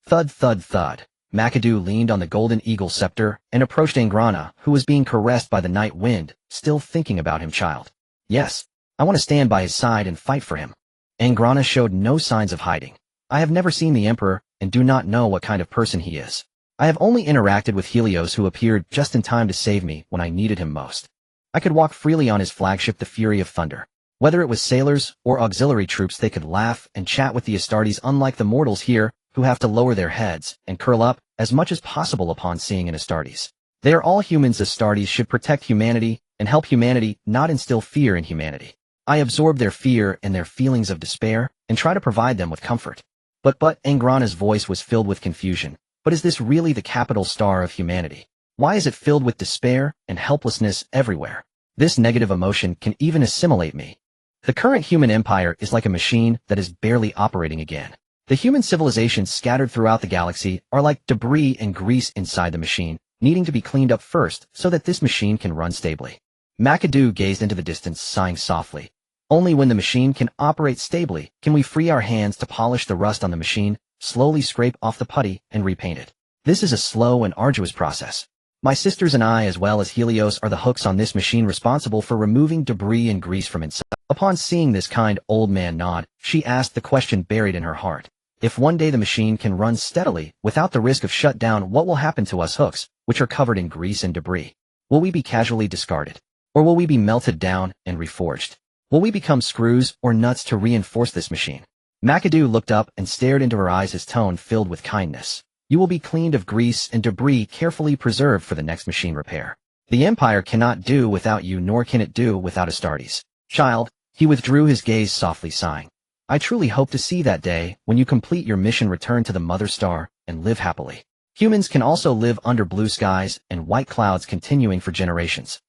Thud, thud, thud. McAdoo leaned on the golden eagle scepter and approached Angrana, who was being caressed by the night wind, still thinking about him. Child. Yes, I want to stand by his side and fight for him. Angrana showed no signs of hiding. I have never seen the Emperor and do not know what kind of person he is. I have only interacted with Helios, who appeared just in time to save me when I needed him most. I could walk freely on his flagship, the Fury of Thunder. Whether it was sailors or auxiliary troops, they could laugh and chat with the Astartes, unlike the mortals here, who have to lower their heads and curl up as much as possible upon seeing an Astartes. They are all humans. Astartes should protect humanity and help humanity, not instill fear in humanity. I absorb their fear and their feelings of despair and try to provide them with comfort. But Angrana's voice was filled with confusion. But is this really the capital star of humanity? Why is it filled with despair and helplessness everywhere? This negative emotion can even assimilate me. The current human empire is like a machine that is barely operating again. The human civilizations scattered throughout the galaxy are like debris and grease inside the machine, needing to be cleaned up first so that this machine can run stably. McAdoo gazed into the distance, sighing softly. Only when the machine can operate stably can we free our hands to polish the rust on the machine, slowly scrape off the putty, and repaint it. This is a slow and arduous process. My sisters and I, as well as Helios, are the hooks on this machine responsible for removing debris and grease from inside. Upon seeing this kind old man nod, she asked the question buried in her heart. If one day the machine can run steadily, without the risk of shutdown, what will happen to us hooks, which are covered in grease and debris? Will we be casually discarded? Or will we be melted down and reforged? Will we become screws or nuts to reinforce this machine? McAdoo looked up and stared into her eyes, his tone filled with kindness. You will be cleaned of grease and debris, carefully preserved for the next machine repair. The Empire cannot do without you, nor can it do without Astartes. Child, he withdrew his gaze, softly sighing. I truly hope to see that day when you complete your mission, return to the Mother Star, and live happily. Humans can also live under blue skies and white clouds, continuing for generations.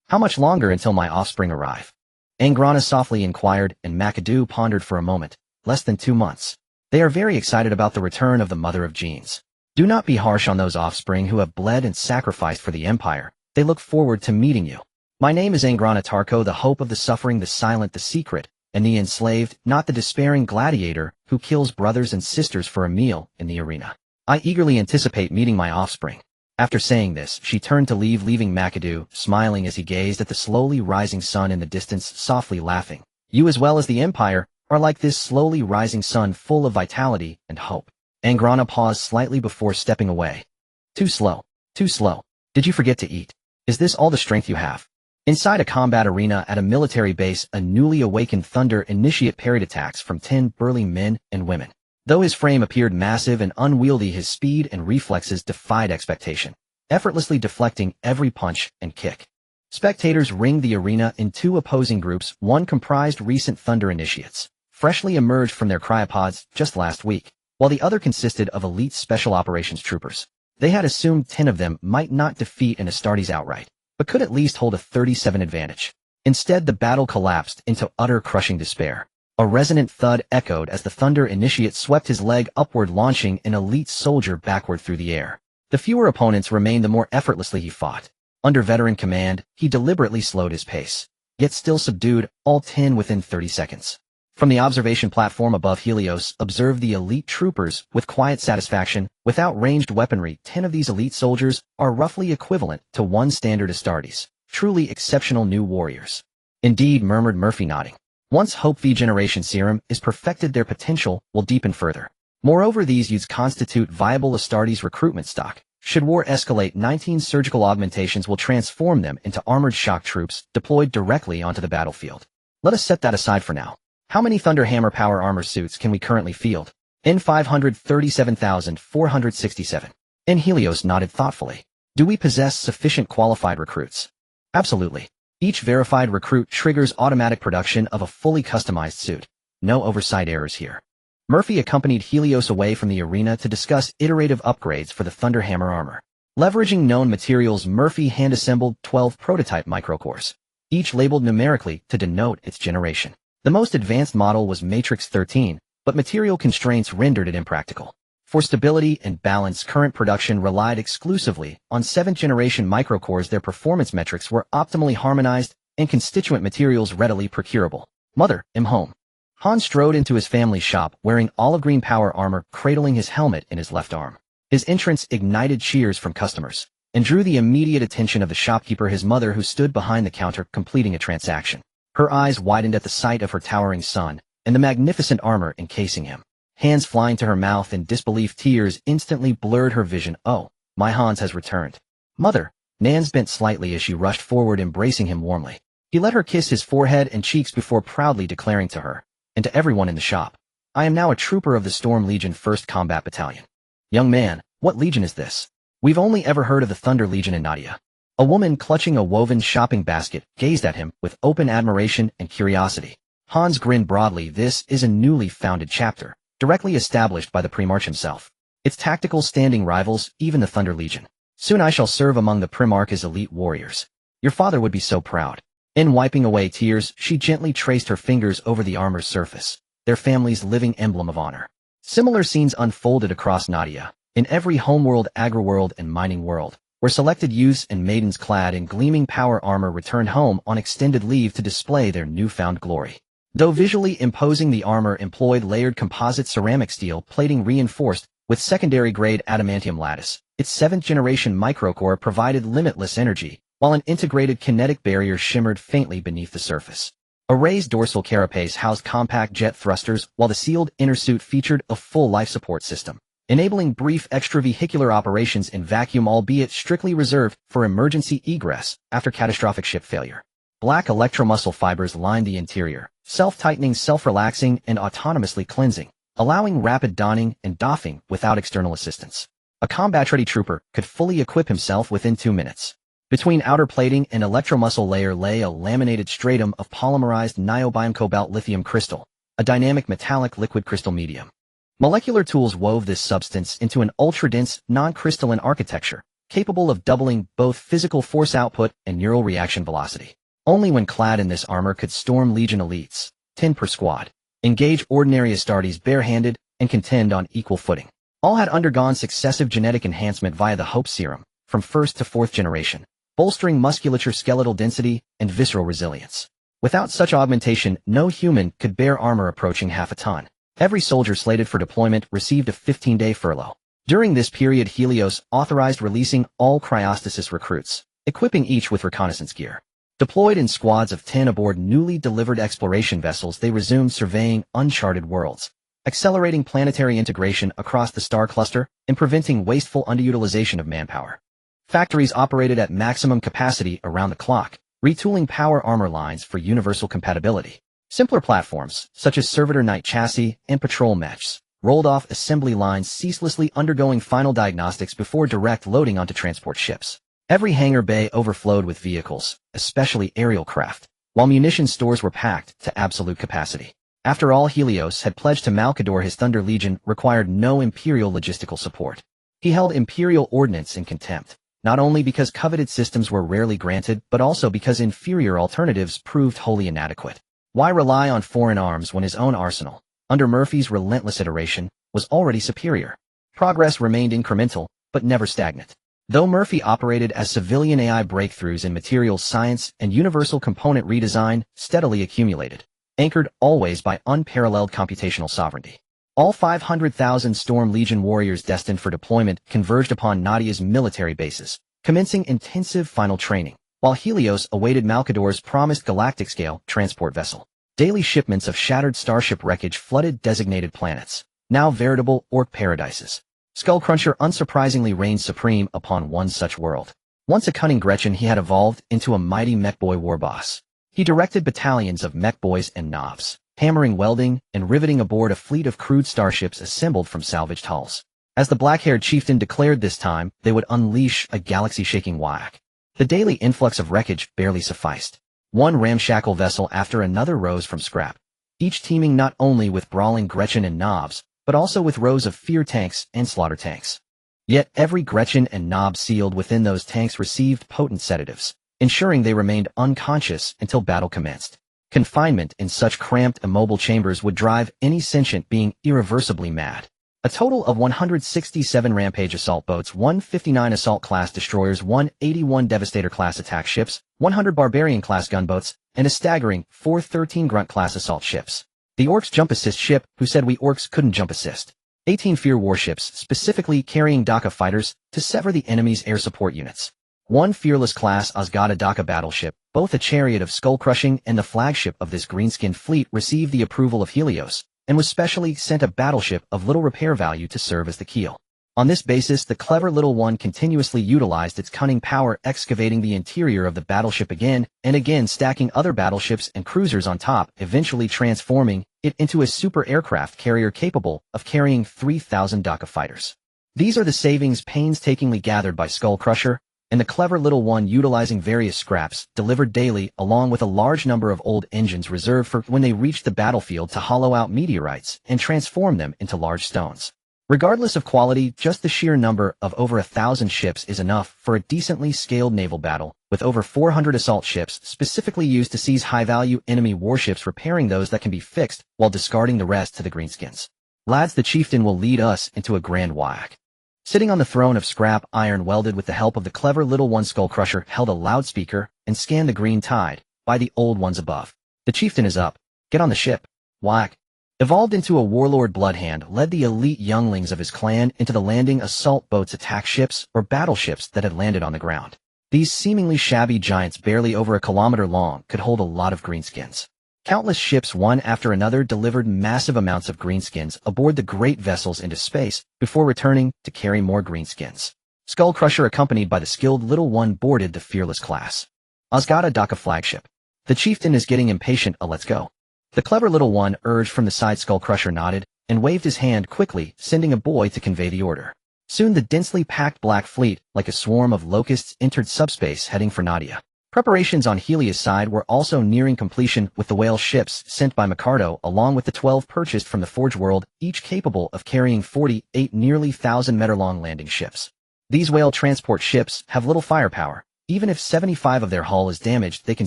How much longer until my offspring arrive? Angrana softly inquired, and McAdoo pondered for a moment. Less than 2 months. They are very excited about the return of the mother of genes. Do not be harsh on those offspring who have bled and sacrificed for the Empire. They look forward to meeting you. My name is Angrana Tarko, the hope of the suffering, the silent, the secret, and the enslaved, not the despairing gladiator who kills brothers and sisters for a meal in the arena. I eagerly anticipate meeting my offspring. After saying this, she turned to leave, leaving McAdoo, smiling as he gazed at the slowly rising sun in the distance, softly laughing. You as well as the Empire are like this slowly rising sun, full of vitality and hope. Angrana paused slightly before stepping away. Too slow. Too slow. Did you forget to eat? Is this all the strength you have? Inside a combat arena at a military base, a newly awakened Thunder Initiate parried attacks from 10 burly men and women. Though his frame appeared massive and unwieldy, his speed and reflexes defied expectation, effortlessly deflecting every punch and kick. Spectators ringed the arena in two opposing groups. One comprised recent Thunder Initiates, freshly emerged from their cryopods just last week, while the other consisted of elite Special Operations troopers. They had assumed 10 of them might not defeat an Astartes outright, but could at least hold a 37 advantage. Instead, the battle collapsed into utter crushing despair. A resonant thud echoed as the Thunder Initiate swept his leg upward, launching an elite soldier backward through the air. The fewer opponents remained, the more effortlessly he fought. Under veteran command, he deliberately slowed his pace, yet still subdued all 10 within 30 seconds. From the observation platform above, Helios observed the elite troopers with quiet satisfaction. Without ranged weaponry, 10 of these elite soldiers are roughly equivalent to one standard Astartes. Truly exceptional new warriors. Indeed, murmured Murphy, nodding. Once Hope V Generation Serum is perfected, their potential will deepen further. Moreover, these youths constitute viable Astartes recruitment stock. Should war escalate, 19 surgical augmentations will transform them into armored shock troops deployed directly onto the battlefield. Let us set that aside for now. How many Thunderhammer power armor suits can we currently field? N 537,467. N Helios nodded thoughtfully. Do we possess sufficient qualified recruits? Absolutely. Each verified recruit triggers automatic production of a fully customized suit. No oversight errors here. Murphy accompanied Helios away from the arena to discuss iterative upgrades for the Thunderhammer armor. Leveraging known materials, Murphy hand-assembled 12 prototype microcores, each labeled numerically to denote its generation. The most advanced model was Matrix 13, but material constraints rendered it impractical. For stability and balance, current production relied exclusively on 7th-generation microcores. Their performance metrics were optimally harmonized and constituent materials readily procurable. Mother, I'm home. Han strode into his family shop wearing olive green power armor, cradling his helmet in his left arm. His entrance ignited cheers from customers and drew the immediate attention of the shopkeeper, his mother, who stood behind the counter completing a transaction. Her eyes widened at the sight of her towering son and the magnificent armor encasing him. Hands flying to her mouth in disbelief, tears instantly blurred her vision. Oh, my Hans has returned. Mother, Nan's bent slightly as she rushed forward, embracing him warmly. He let her kiss his forehead and cheeks before proudly declaring to her and to everyone in the shop, I am now a trooper of the Storm Legion 1st Combat Battalion. Young man, what legion is this? We've only ever heard of the Thunder Legion in Nadia. A woman clutching a woven shopping basket gazed at him with open admiration and curiosity. Hans grinned broadly. This is a newly founded chapter, directly established by the Primarch himself. Its tactical standing rivals even the Thunder Legion. Soon I shall serve among the Primarch's elite warriors. Your father would be so proud. In wiping away tears, she gently traced her fingers over the armor's surface, their family's living emblem of honor. Similar scenes unfolded across Nadia, in every homeworld, agri-world, and mining world, where selected youths and maidens clad in gleaming power armor returned home on extended leave to display their newfound glory. Though visually imposing, the armor employed layered composite ceramic steel plating reinforced with secondary-grade adamantium lattice. Its 7th-generation microcore provided limitless energy, while an integrated kinetic barrier shimmered faintly beneath the surface. A raised dorsal carapace housed compact jet thrusters, while the sealed inner suit featured a full life support system, enabling brief extravehicular operations in vacuum, albeit strictly reserved for emergency egress after catastrophic ship failure. Black electromuscle fibers lined the interior, self-tightening, self-relaxing, and autonomously cleansing, allowing rapid donning and doffing without external assistance. A combat-ready trooper could fully equip himself within 2 minutes. Between outer plating and electromuscle layer lay a laminated stratum of polymerized niobium cobalt lithium crystal, a dynamic metallic liquid crystal medium. Molecular tools wove this substance into an ultra-dense, non-crystalline architecture, capable of doubling both physical force output and neural reaction velocity. Only when clad in this armor could Storm Legion elites, 10 per squad, engage ordinary Astartes barehanded and contend on equal footing. All had undergone successive genetic enhancement via the Hope Serum, from 1st to 4th generation, bolstering musculature, skeletal density, and visceral resilience. Without such augmentation, no human could bear armor approaching half a ton. Every soldier slated for deployment received a 15-day furlough. During this period, Helios authorized releasing all cryostasis recruits, equipping each with reconnaissance gear. Deployed in squads of 10 aboard newly delivered exploration vessels, they resumed surveying uncharted worlds, accelerating planetary integration across the star cluster and preventing wasteful underutilization of manpower. Factories operated at maximum capacity around the clock, retooling power armor lines for universal compatibility. Simpler platforms, such as servitor night chassis and patrol mechs, rolled off assembly lines, ceaselessly undergoing final diagnostics before direct loading onto transport ships. Every hangar bay overflowed with vehicles, especially aerial craft, while munition stores were packed to absolute capacity. After all, Helios had pledged to Malkador his Thunder Legion required no Imperial logistical support. He held Imperial ordnance in contempt, not only because coveted systems were rarely granted, but also because inferior alternatives proved wholly inadequate. Why rely on foreign arms when his own arsenal, under Murphy's relentless iteration, was already superior? Progress remained incremental, but never stagnant. Though Murphy operated as civilian AI, breakthroughs in materials science and universal component redesign steadily accumulated, anchored always by unparalleled computational sovereignty. All 500,000 Storm Legion warriors destined for deployment converged upon Nadia's military bases, commencing intensive final training, while Helios awaited Malkador's promised galactic-scale transport vessel. Daily shipments of shattered starship wreckage flooded designated planets, now veritable orc paradises. Skullcruncher unsurprisingly reigned supreme upon one such world. Once a cunning Gretchen, he had evolved into a mighty mech-boy warboss. He directed battalions of mech-boys and knobs, hammering, welding, and riveting aboard a fleet of crude starships assembled from salvaged hulls. As the black-haired chieftain declared, this time they would unleash a galaxy-shaking whack. The daily influx of wreckage barely sufficed. One ramshackle vessel after another rose from scrap, each teeming not only with brawling Gretchen and knobs, but also with rows of fear tanks and slaughter tanks. Yet every Gretchen and knob sealed within those tanks received potent sedatives, ensuring they remained unconscious until battle commenced. Confinement in such cramped, immobile chambers would drive any sentient being irreversibly mad. A total of 167 Rampage assault boats, 159 assault-class destroyers, 181 Devastator-class attack ships, 100 Barbarian-class gunboats, and a staggering 413 Grunt-class assault ships. The Orcs jump assist ship, who said we Orcs couldn't jump assist. 18 Fear warships, specifically carrying Daka fighters to sever the enemy's air support units. 1 Fearless-class Osgada Daka battleship, both a chariot of skull-crushing and the flagship of this green-skinned fleet, received the approval of Helios, and was specially sent a battleship of little repair value to serve as the keel. On this basis, the clever little one continuously utilized its cunning power, excavating the interior of the battleship again and again, stacking other battleships and cruisers on top, eventually transforming it into a super aircraft carrier capable of carrying 3,000 Daka fighters. These are the savings painstakingly gathered by Skullcrusher, and the clever little one utilizing various scraps delivered daily, along with a large number of old engines reserved for when they reached the battlefield to hollow out meteorites and transform them into large stones. Regardless of quality, just the sheer number of over 1,000 ships is enough for a decently scaled naval battle, with over 400 assault ships specifically used to seize high-value enemy warships, repairing those that can be fixed while discarding the rest to the greenskins. Lads, the chieftain will lead us into a grand whack. Sitting on the throne of scrap iron welded with the help of the clever little one, Skullcrusher held a loudspeaker and scanned the green tide by the old ones above. The chieftain is up. Get on the ship. Whack. Evolved into a warlord bloodhand, led the elite younglings of his clan into the landing assault boats, attack ships, or battleships that had landed on the ground. These seemingly shabby giants, barely over a kilometer long, could hold a lot of greenskins. Countless ships, one after another, delivered massive amounts of greenskins aboard the great vessels into space before returning to carry more greenskins. Skullcrusher, accompanied by the skilled little one, boarded the Fearless class Osgada Daka flagship. The chieftain is getting impatient. Let's go. The clever little one urged from the side. Skullcrusher nodded and waved his hand quickly, sending a boy to convey the order. Soon the densely packed black fleet, like a swarm of locusts, entered subspace, heading for Nadia. Preparations on Helios' side were also nearing completion, with the whale ships sent by Micardo, along with the 12 purchased from the Forge World, each capable of carrying 48 nearly 1,000-meter-long landing ships. These whale transport ships have little firepower. Even if 75 of their hull is damaged, they can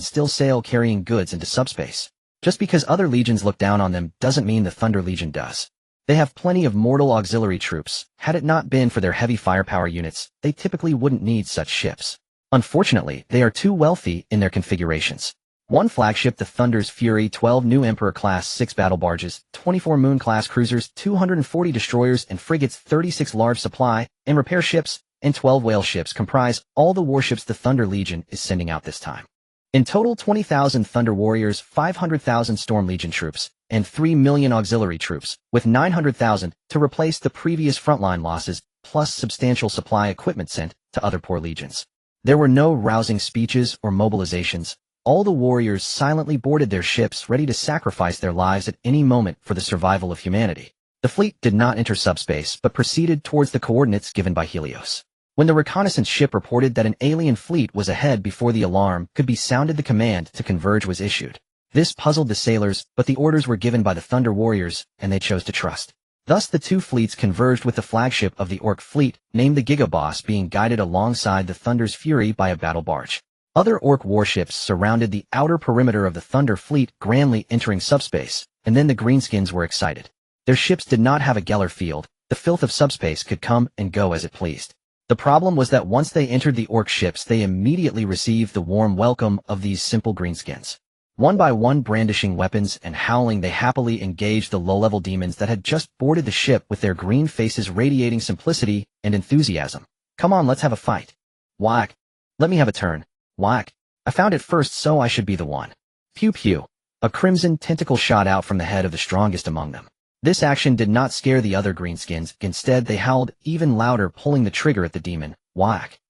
still sail, carrying goods into subspace. Just because other legions look down on them doesn't mean the Thunder Legion does. They have plenty of mortal auxiliary troops. Had it not been for their heavy firepower units, they typically wouldn't need such ships. Unfortunately, they are too wealthy in their configurations. 1 flagship, the Thunder's Fury, 12 new Emperor-class 6 battle barges, 24 Moon-class cruisers, 240 destroyers and frigates, 36 large supply and repair ships, and 12 whale ships comprise all the warships the Thunder Legion is sending out this time. In total, 20,000 Thunder Warriors, 500,000 Storm Legion troops, and 3 million auxiliary troops, with 900,000 to replace the previous frontline losses, plus substantial supply equipment sent to other poor legions. There were no rousing speeches or mobilizations. All the warriors silently boarded their ships, ready to sacrifice their lives at any moment for the survival of humanity. The fleet did not enter subspace, but proceeded towards the coordinates given by Helios. When the reconnaissance ship reported that an alien fleet was ahead before the alarm could be sounded, the command to converge was issued. This puzzled the sailors, but the orders were given by the Thunder Warriors, and they chose to trust. Thus the two fleets converged, with the flagship of the Orc fleet, named the Gigaboss, being guided alongside the Thunder's Fury by a battle barge. Other Orc warships surrounded the outer perimeter of the Thunder fleet, grandly entering subspace, and then the Greenskins were excited. Their ships did not have a Geller field. The filth of subspace could come and go as it pleased. The problem was that once they entered the Orc ships, they immediately received the warm welcome of these simple Greenskins. One by one, brandishing weapons and howling, they happily engaged the low-level demons that had just boarded the ship, with their green faces radiating simplicity and enthusiasm. "Come on, let's have a fight." "Whack. Let me have a turn." "Whack. I found it first, so I should be the one." Pew pew. A crimson tentacle shot out from the head of the strongest among them. This action did not scare the other Greenskins. Instead, they howled even louder, pulling the trigger at the demon. Whack.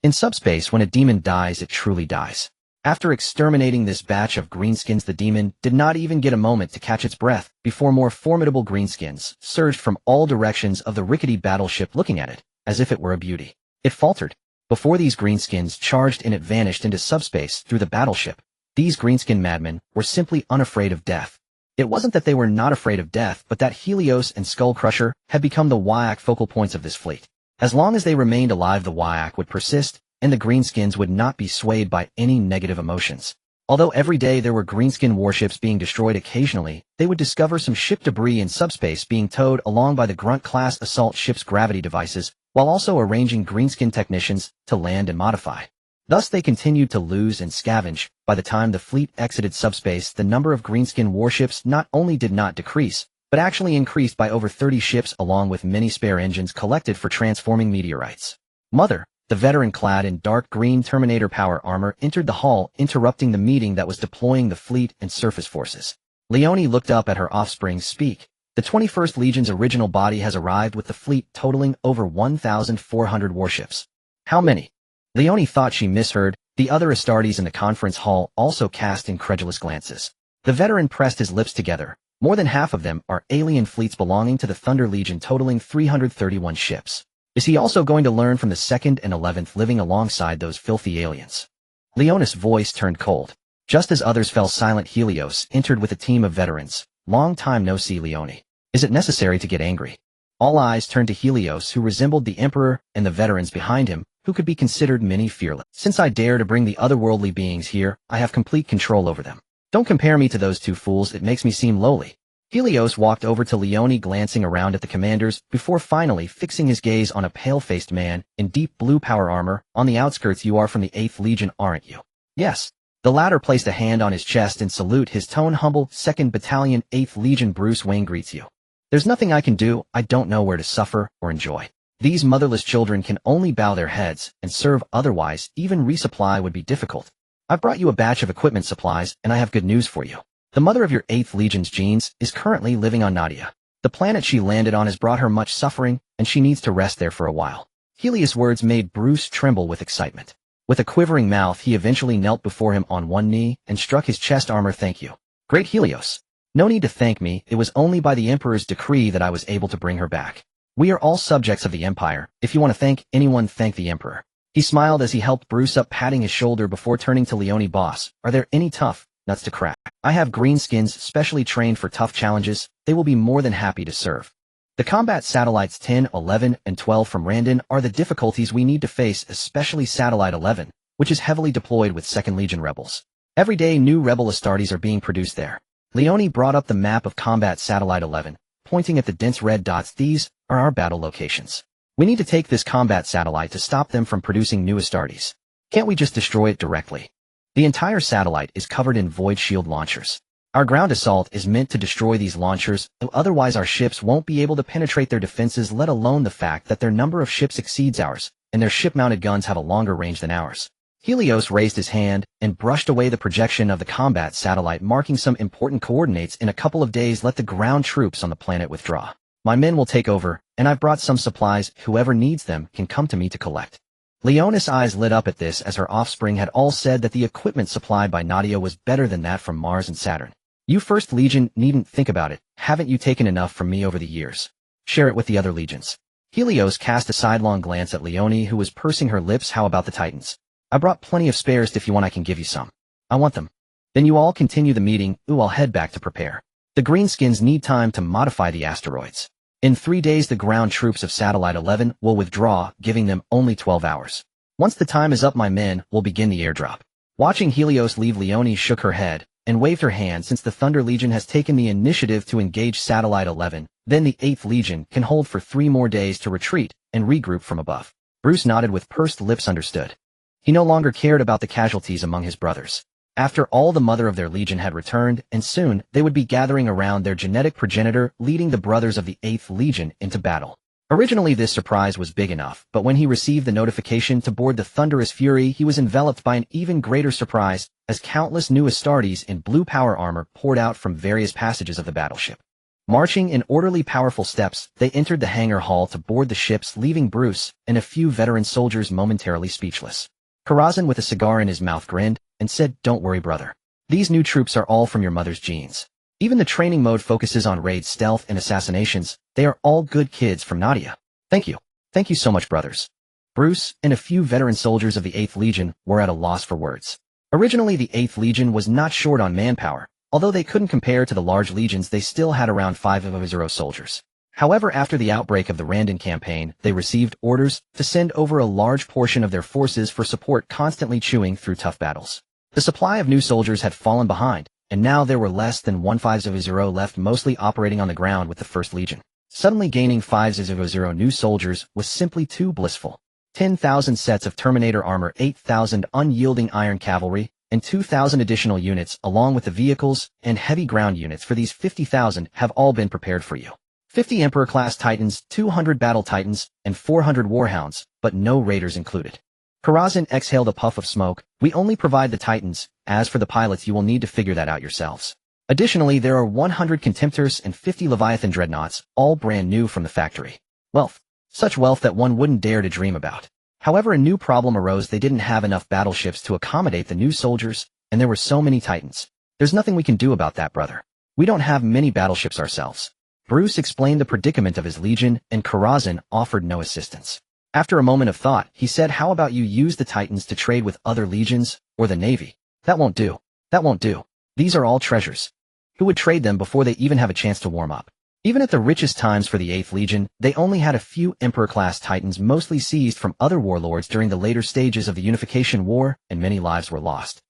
In subspace, when a demon dies, it truly dies. After exterminating this batch of Greenskins, the demon did not even get a moment to catch its breath before more formidable Greenskins surged from all directions of the rickety battleship, looking at it as if it were a beauty. It faltered. Before these Greenskins charged in, it vanished into subspace through the battleship. These Greenskin madmen were simply unafraid of death. It wasn't that they were not afraid of death, but that Helios and Skullcrusher had become the Wyak focal points of this fleet. As long as they remained alive, the Wyak would persist, and the Greenskins would not be swayed by any negative emotions. Although every day there were Greenskin warships being destroyed, occasionally they would discover some ship debris in subspace being towed along by the Grunt-class assault ship's gravity devices, while also arranging Greenskin technicians to land and modify. Thus they continued to lose and scavenge. By the time the fleet exited subspace, the number of Greenskin warships not only did not decrease, but actually increased by over 30 ships, along with many spare engines collected for transforming meteorites. Mother, the veteran clad in dark green Terminator power armor, entered the hall, interrupting the meeting that was deploying the fleet and surface forces. Leonie looked up at her offspring. "Speak. The 21st Legion's original body has arrived, with the fleet totaling over 1,400 warships." "How many?" Leonie thought she misheard. The other Astartes in the conference hall also cast incredulous glances. The veteran pressed his lips together. "More than half of them are alien fleets belonging to the Thunder Legion, totaling 331 ships. Is he also going to learn from the 2nd and 11th, living alongside those filthy aliens?" Leonis' voice turned cold. Just as others fell silent, Helios entered with a team of veterans. "Long time no see, Leonie. Is it necessary to get angry?" All eyes turned to Helios, who resembled the Emperor, and the veterans behind him, who could be considered many fearless. "Since I dare to bring the otherworldly beings here, I have complete control over them. Don't compare me to those two fools, it makes me seem lowly." Helios walked over to Leonie, glancing around at the commanders, before finally fixing his gaze on a pale-faced man in deep blue power armor on the outskirts. "You are from the 8th Legion, aren't you?" "Yes." The latter placed a hand on his chest in salute, his tone humble. "2nd Battalion, 8th Legion, Bruce Wayne greets you. There's nothing I can do. I don't know where to suffer or enjoy. These motherless children can only bow their heads and serve, otherwise even resupply would be difficult. I've brought you a batch of equipment supplies, and I have good news for you. The mother of your 8th Legion's genes is currently living on Nadia. The planet she landed on has brought her much suffering, and she needs to rest there for a while." Helios' words made Bruce tremble with excitement. With a quivering mouth, he eventually knelt before him on one knee and struck his chest armor. "Thank you, great Helios. No need to thank me. It was only by the Emperor's decree that I was able to bring her back. We are all subjects of the Empire. If you want to thank anyone, thank the Emperor." He smiled as he helped Bruce up, patting his shoulder before turning to Leonie. "Boss, are there any tough nuts to crack? I have Greenskins specially trained for tough challenges. They will be more than happy to serve. The combat satellites 10, 11, and 12 from Randon are the difficulties we need to face, especially Satellite 11, which is heavily deployed with 2nd Legion rebels. Every day new rebel Astartes are being produced there." Leonie brought up the map of Combat Satellite 11, pointing at the dense red dots. "These are our battle locations. We need to take this combat satellite to stop them from producing new Astartes. Can't we just destroy it directly?" The entire satellite is covered in void shield launchers. Our ground assault is meant to destroy these launchers, otherwise our ships won't be able to penetrate their defenses, let alone the fact that their number of ships exceeds ours, and their ship-mounted guns have a longer range than ours. Helios raised his hand and brushed away the projection of the combat satellite, marking some important coordinates. In a couple of days, let the ground troops on the planet withdraw. My men will take over, and I've brought some supplies. Whoever needs them can come to me to collect. Leona's eyes lit up at this, as her offspring had all said that the equipment supplied by Nadia was better than that from Mars and Saturn. You First Legion needn't think about it. Haven't you taken enough from me over the years? Share it with the other legions. Helios cast a sidelong glance at Leone, who was pursing her lips. How about the Titans? I brought plenty of spares. If you want, I can give you some. I want them. Then you all continue the meeting. I'll head back to prepare. The Greenskins need time to modify the asteroids. In 3 days, the ground troops of Satellite 11 will withdraw, giving them only 12 hours. Once the time is up, my men will begin the airdrop. Watching Helios leave, Leone shook her head and waved her hand. Since the Thunder Legion has taken the initiative to engage Satellite 11, then the 8th Legion can hold for 3 more days to retreat and regroup from above. Bruce nodded with pursed lips. Understood. He no longer cared about the casualties among his brothers. After all, the mother of their legion had returned, and soon they would be gathering around their genetic progenitor, leading the brothers of the 8th Legion into battle. Originally, this surprise was big enough, but when he received the notification to board the Thunderous Fury, he was enveloped by an even greater surprise, as countless new Astartes in blue power armor poured out from various passages of the battleship. Marching in orderly, powerful steps, they entered the hangar hall to board the ships, leaving Bruce and a few veteran soldiers momentarily speechless. Karazhan, with a cigar in his mouth, grinned and said, "Don't worry, brother. These new troops are all from your mother's genes. Even the training mode focuses on raid, stealth, and assassinations. They are all good kids from Nadia. Thank you. Thank you so much, brothers." Bruce and a few veteran soldiers of the 8th Legion were at a loss for words. Originally, the 8th Legion was not short on manpower. Although they couldn't compare to the large legions, they still had around 5,000 soldiers. However, after the outbreak of the Randon campaign, they received orders to send over a large portion of their forces for support, constantly chewing through tough battles. The supply of new soldiers had fallen behind, and now there were less than 1,500 left, mostly operating on the ground with the 1st Legion. Suddenly gaining 5,000 new soldiers was simply too blissful. 10,000 sets of Terminator armor, 8,000 unyielding iron cavalry, and 2,000 additional units, along with the vehicles and heavy ground units for these 50,000, have all been prepared for you. 50 Emperor-class Titans, 200 Battle Titans, and 400 Warhounds, but no Raiders included. Karazhan exhaled a puff of smoke. We only provide the Titans. As for the pilots, you will need to figure that out yourselves. Additionally, there are 100 Contemptors and 50 Leviathan Dreadnoughts, all brand new from the factory. Wealth. Such wealth that one wouldn't dare to dream about. However, a new problem arose. They didn't have enough battleships to accommodate the new soldiers, and there were so many Titans. There's nothing we can do about that, brother. We don't have many battleships ourselves. Bruce explained the predicament of his legion, and Karazhan offered no assistance. After a moment of thought, he said, "How about you use the Titans to trade with other legions, or the Navy?" "That won't do. That won't do. These are all treasures. Who would trade them before they even have a chance to warm up?" Even at the richest times for the 8th Legion, they only had a few Emperor-class Titans, mostly seized from other warlords during the later stages of the Unification War, and many lives were lost.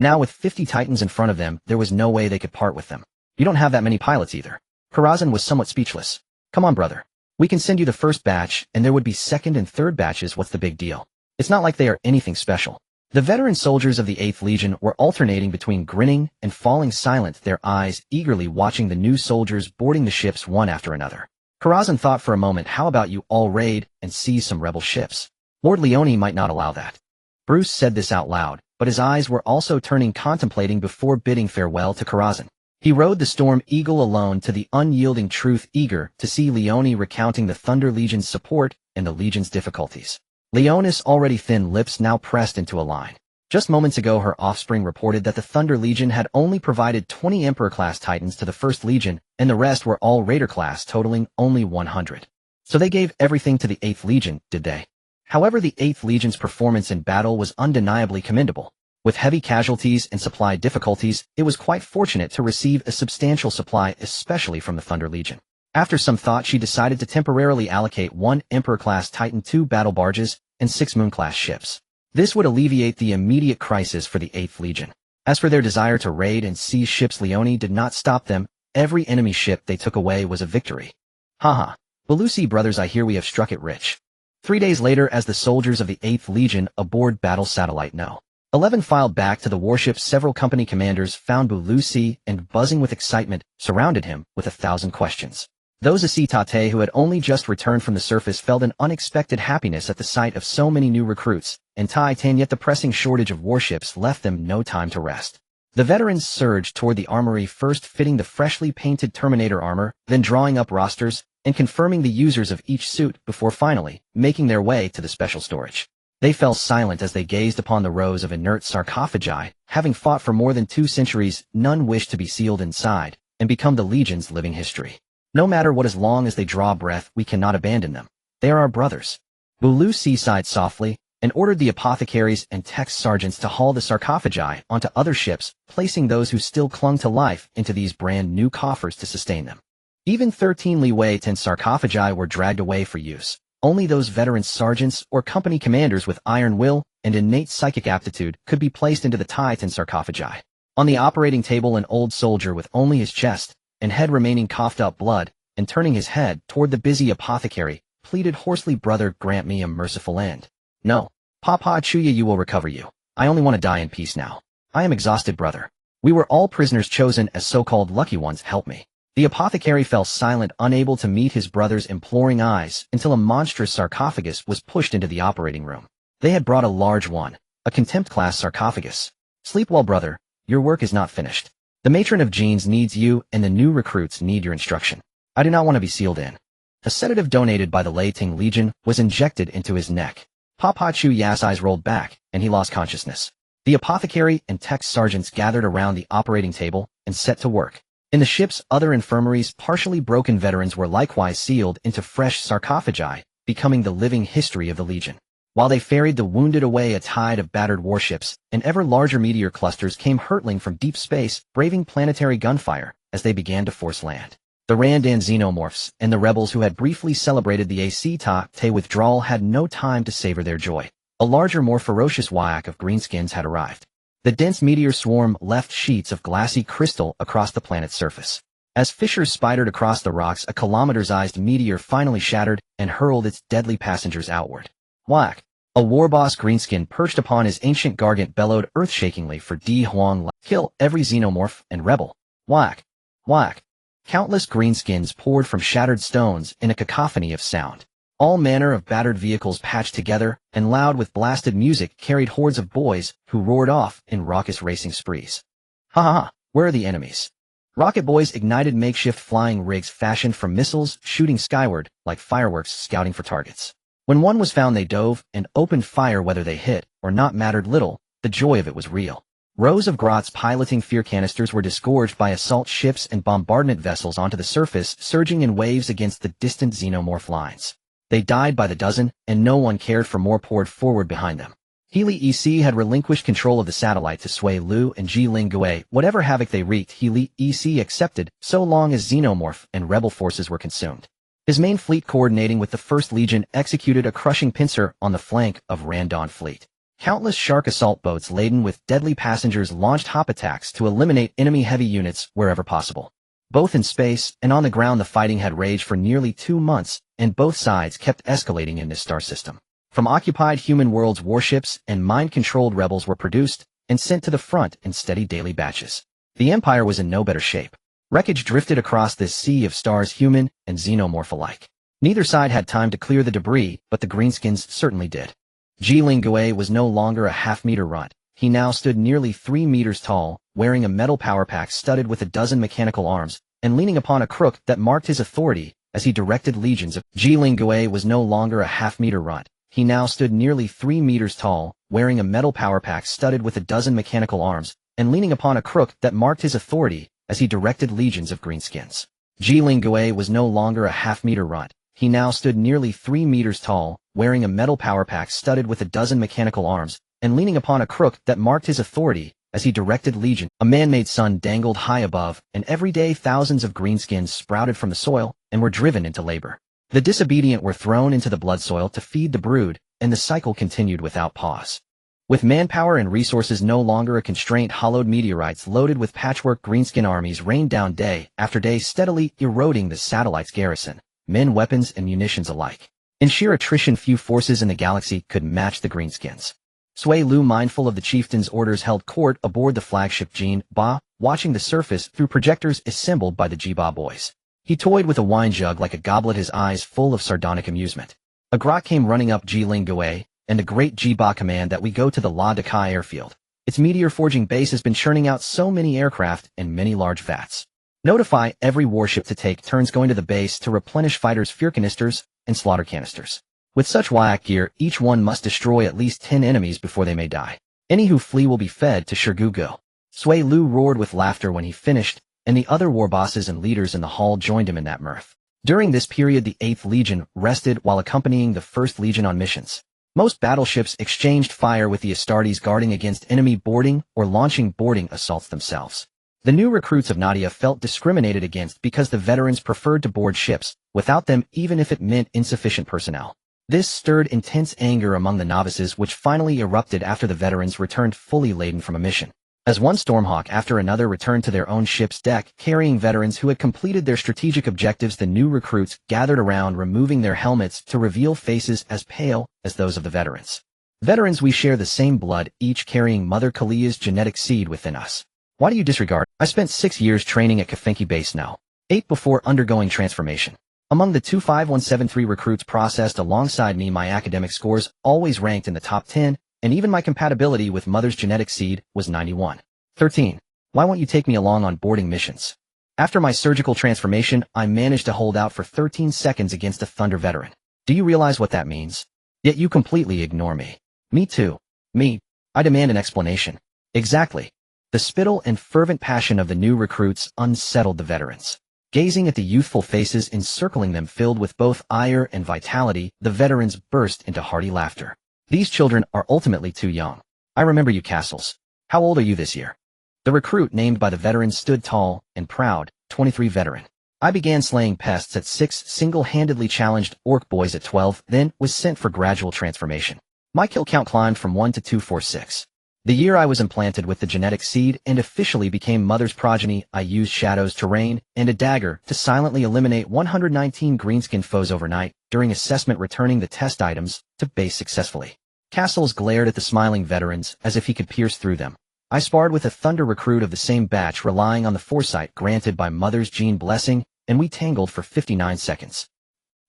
Now, with 50 Titans in front of them, there was no way they could part with them. You don't have that many pilots either. Karazhan was somewhat speechless. "Come on, brother. We can send you the first batch, and there would be second and third batches. What's the big deal? It's not like they are anything special." The veteran soldiers of the 8th Legion were alternating between grinning and falling silent, their eyes eagerly watching the new soldiers boarding the ships one after another. Karazhan thought for a moment. "How about you all raid and seize some rebel ships? Lord Leone might not allow that." Bruce said this out loud, but his eyes were also turning, contemplating before bidding farewell to Karazhan. He rode the Storm Eagle alone to the unyielding truth, eager to see Leone recounting the Thunder Legion's support and the Legion's difficulties. Leona's already thin lips now pressed into a line. Just moments ago, her offspring reported that the Thunder Legion had only provided 20 Emperor-class Titans to the 1st Legion, and the rest were all Raider-class, totaling only 100. So they gave everything to the 8th Legion, did they? However, the 8th Legion's performance in battle was undeniably commendable. With heavy casualties and supply difficulties, it was quite fortunate to receive a substantial supply, especially from the Thunder Legion. After some thought, she decided to temporarily allocate 1 Emperor-class Titan, 2 battle barges, and 6 Moon-class ships. This would alleviate the immediate crisis for the 8th Legion. As for their desire to raid and seize ships, Leone did not stop them. Every enemy ship they took away was a victory. Haha. Belusi brothers, I hear we have struck it rich. 3 days later, as the soldiers of the 8th Legion aboard Battle Satellite No. 11 filed back to the warship. Several company commanders found Bulusi and, buzzing with excitement, surrounded him with 1,000 questions. Those Asitate who had only just returned from the surface felt an unexpected happiness at the sight of so many new recruits, and Titan, yet the pressing shortage of warships left them no time to rest. The veterans surged toward the armory, first fitting the freshly painted Terminator armor, then drawing up rosters and confirming the users of each suit before finally making their way to the special storage. They fell silent as they gazed upon the rows of inert sarcophagi. Having fought for more than 2 centuries, none wished to be sealed inside and become the Legion's living history. No matter what, as long as they draw breath, we cannot abandon them. They are our brothers. Bulusi sighed softly and ordered the apothecaries and tech sergeants to haul the sarcophagi onto other ships, placing those who still clung to life into these brand new coffers to sustain them. Even 13 Li-10 sarcophagi were dragged away for use. Only those veteran sergeants or company commanders with iron will and innate psychic aptitude could be placed into the Titan sarcophagi. On the operating table, an old soldier with only his chest and head remaining coughed up blood, and turning his head toward the busy apothecary, pleaded hoarsely, "Brother, grant me a merciful end." "No. Papa Chuya, you will recover you. I only want to die in peace now. I am exhausted, brother. We were all prisoners chosen as so-called lucky ones. Help me." The apothecary fell silent, unable to meet his brother's imploring eyes, until a monstrous sarcophagus was pushed into the operating room. They had brought a large one, a contempt-class sarcophagus. "Sleep well, brother. Your work is not finished. The matron of genes needs you, and the new recruits need your instruction. I do not want to be sealed in." A sedative donated by the Leiting Legion was injected into his neck. Papa Chu Ya's eyes rolled back, and he lost consciousness. The apothecary and tech sergeants gathered around the operating table and set to work. In the ship's other infirmaries, partially broken veterans were likewise sealed into fresh sarcophagi, becoming the living history of the Legion. While they ferried the wounded away, a tide of battered warships and ever larger meteor clusters came hurtling from deep space, braving planetary gunfire as they began to force land. The Randan xenomorphs and the rebels who had briefly celebrated the Asitate withdrawal had no time to savor their joy. A larger, more ferocious whack of greenskins had arrived. The dense meteor swarm left sheets of glassy crystal across the planet's surface. As fissures spidered across the rocks, a kilometer-sized meteor finally shattered and hurled its deadly passengers outward. Whack! A warboss greenskin perched upon his ancient gargant bellowed earth-shakingly for Di Huang. "Kill every xenomorph and rebel." Whack! Whack! Countless greenskins poured from shattered stones in a cacophony of sound. All manner of battered vehicles patched together and loud with blasted music carried hordes of boys who roared off in raucous racing sprees. "Ha ha ha! Where are the enemies?" Rocket boys ignited makeshift flying rigs fashioned from missiles, shooting skyward like fireworks, scouting for targets. When one was found, they dove and opened fire. Whether they hit or not mattered little. The joy of it was real. Rows of grots piloting fear canisters were disgorged by assault ships and bombardment vessels onto the surface, surging in waves against the distant xenomorph lines. They died by the dozen, and no one cared for more poured forward behind them. Healy EC had relinquished control of the satellite to Sui Lu and Ji Ling-Gui. Whatever havoc they wreaked, Healy EC accepted, so long as xenomorph and rebel forces were consumed. His main fleet, coordinating with the 1st Legion, executed a crushing pincer on the flank of Randon fleet. Countless shark assault boats laden with deadly passengers launched hop attacks to eliminate enemy heavy units wherever possible. Both in space and on the ground, the fighting had raged for nearly 2 months, and both sides kept escalating in this star system. From occupied human worlds, warships and mind-controlled rebels were produced and sent to the front in steady daily batches. The Empire was in no better shape. Wreckage drifted across this sea of stars, human and xenomorph alike. Neither side had time to clear the debris, but the greenskins certainly did. Ji Ling-Gui was no longer a half-meter runt. He now stood nearly 3 meters tall, wearing a metal power pack studded with a dozen mechanical arms, and leaning upon a crook that marked his authority as he directed legions of. Ji Ling-Gui was no longer a half-meter runt. He now stood nearly 3 meters tall, wearing a metal power pack studded with a dozen mechanical arms, and leaning upon a crook that marked his authority as he directed legions of greenskins. Ji Ling-Gui was no longer a half-meter runt. He now stood nearly 3 meters tall, wearing a metal power pack studded with a dozen mechanical arms, and leaning upon a crook that marked his authority as he directed legion. A man-made sun dangled high above, and every day thousands of greenskins sprouted from the soil and were driven into labor. The disobedient were thrown into the blood soil to feed the brood, and the cycle continued without pause. With manpower and resources no longer a constraint, hollowed meteorites loaded with patchwork greenskin armies rained down day after day, steadily eroding the satellite's garrison, men, weapons, and munitions alike. In sheer attrition, few forces in the galaxy could match the greenskins. Sui Lu, mindful of the chieftain's orders, held court aboard the flagship Jin Ba, watching the surface through projectors assembled by the Jiba boys. He toyed with a wine jug like a goblet, his eyes full of sardonic amusement. A grok came running up Jiling Gui, and the great Jiba command that we go to the La Decai airfield. Its meteor forging base has been churning out so many aircraft and many large vats. Notify every warship to take turns going to the base to replenish fighters' fear canisters and slaughter canisters. With such whack gear, each one must destroy at least 10 enemies before they may die. Any who flee will be fed to Shirgugu. Sui Lu roared with laughter when he finished, and the other war bosses and leaders in the hall joined him in that mirth. During this period, the 8th Legion rested while accompanying the 1st Legion on missions. Most battleships exchanged fire with the Astartes, guarding against enemy boarding or launching boarding assaults themselves. The new recruits of Nadia felt discriminated against because the veterans preferred to board ships without them, even if it meant insufficient personnel. This stirred intense anger among the novices, which finally erupted after the veterans returned fully laden from a mission. As one Stormhawk after another returned to their own ship's deck, carrying veterans who had completed their strategic objectives, the new recruits gathered around, removing their helmets to reveal faces as pale as those of the veterans. Veterans, we share the same blood, each carrying Mother Kalia's genetic seed within us. Why do you disregard? I spent 6 years training at Kafenki base now, 8 before undergoing transformation. Among the 25173 recruits processed alongside me, my academic scores always ranked in the top 10, and even my compatibility with Mother's genetic seed was 91. 13. Why won't you take me along on boarding missions? After my surgical transformation, I managed to hold out for 13 seconds against a Thunder veteran. Do you realize what that means? Yet you completely ignore me. Me too. Me. I demand an explanation. Exactly. The spittle and fervent passion of the new recruits unsettled the veterans. Gazing at the youthful faces encircling them filled with both ire and vitality, the veterans burst into hearty laughter. These children are ultimately too young. I remember you, Castles. How old are you this year? The recruit named by the veterans stood tall and proud, 23 veteran. I began slaying pests at 6, single-handedly challenged orc boys at 12, then was sent for gradual transformation. My kill count climbed from 1 to 246. The year I was implanted with the genetic seed and officially became Mother's progeny, I used shadows, terrain, and a dagger to silently eliminate 119 greenskin foes overnight, during assessment returning the test items to base successfully. Castles glared at the smiling veterans as if he could pierce through them. I sparred with a Thunder recruit of the same batch, relying on the foresight granted by Mother's gene blessing, and we tangled for 59 seconds.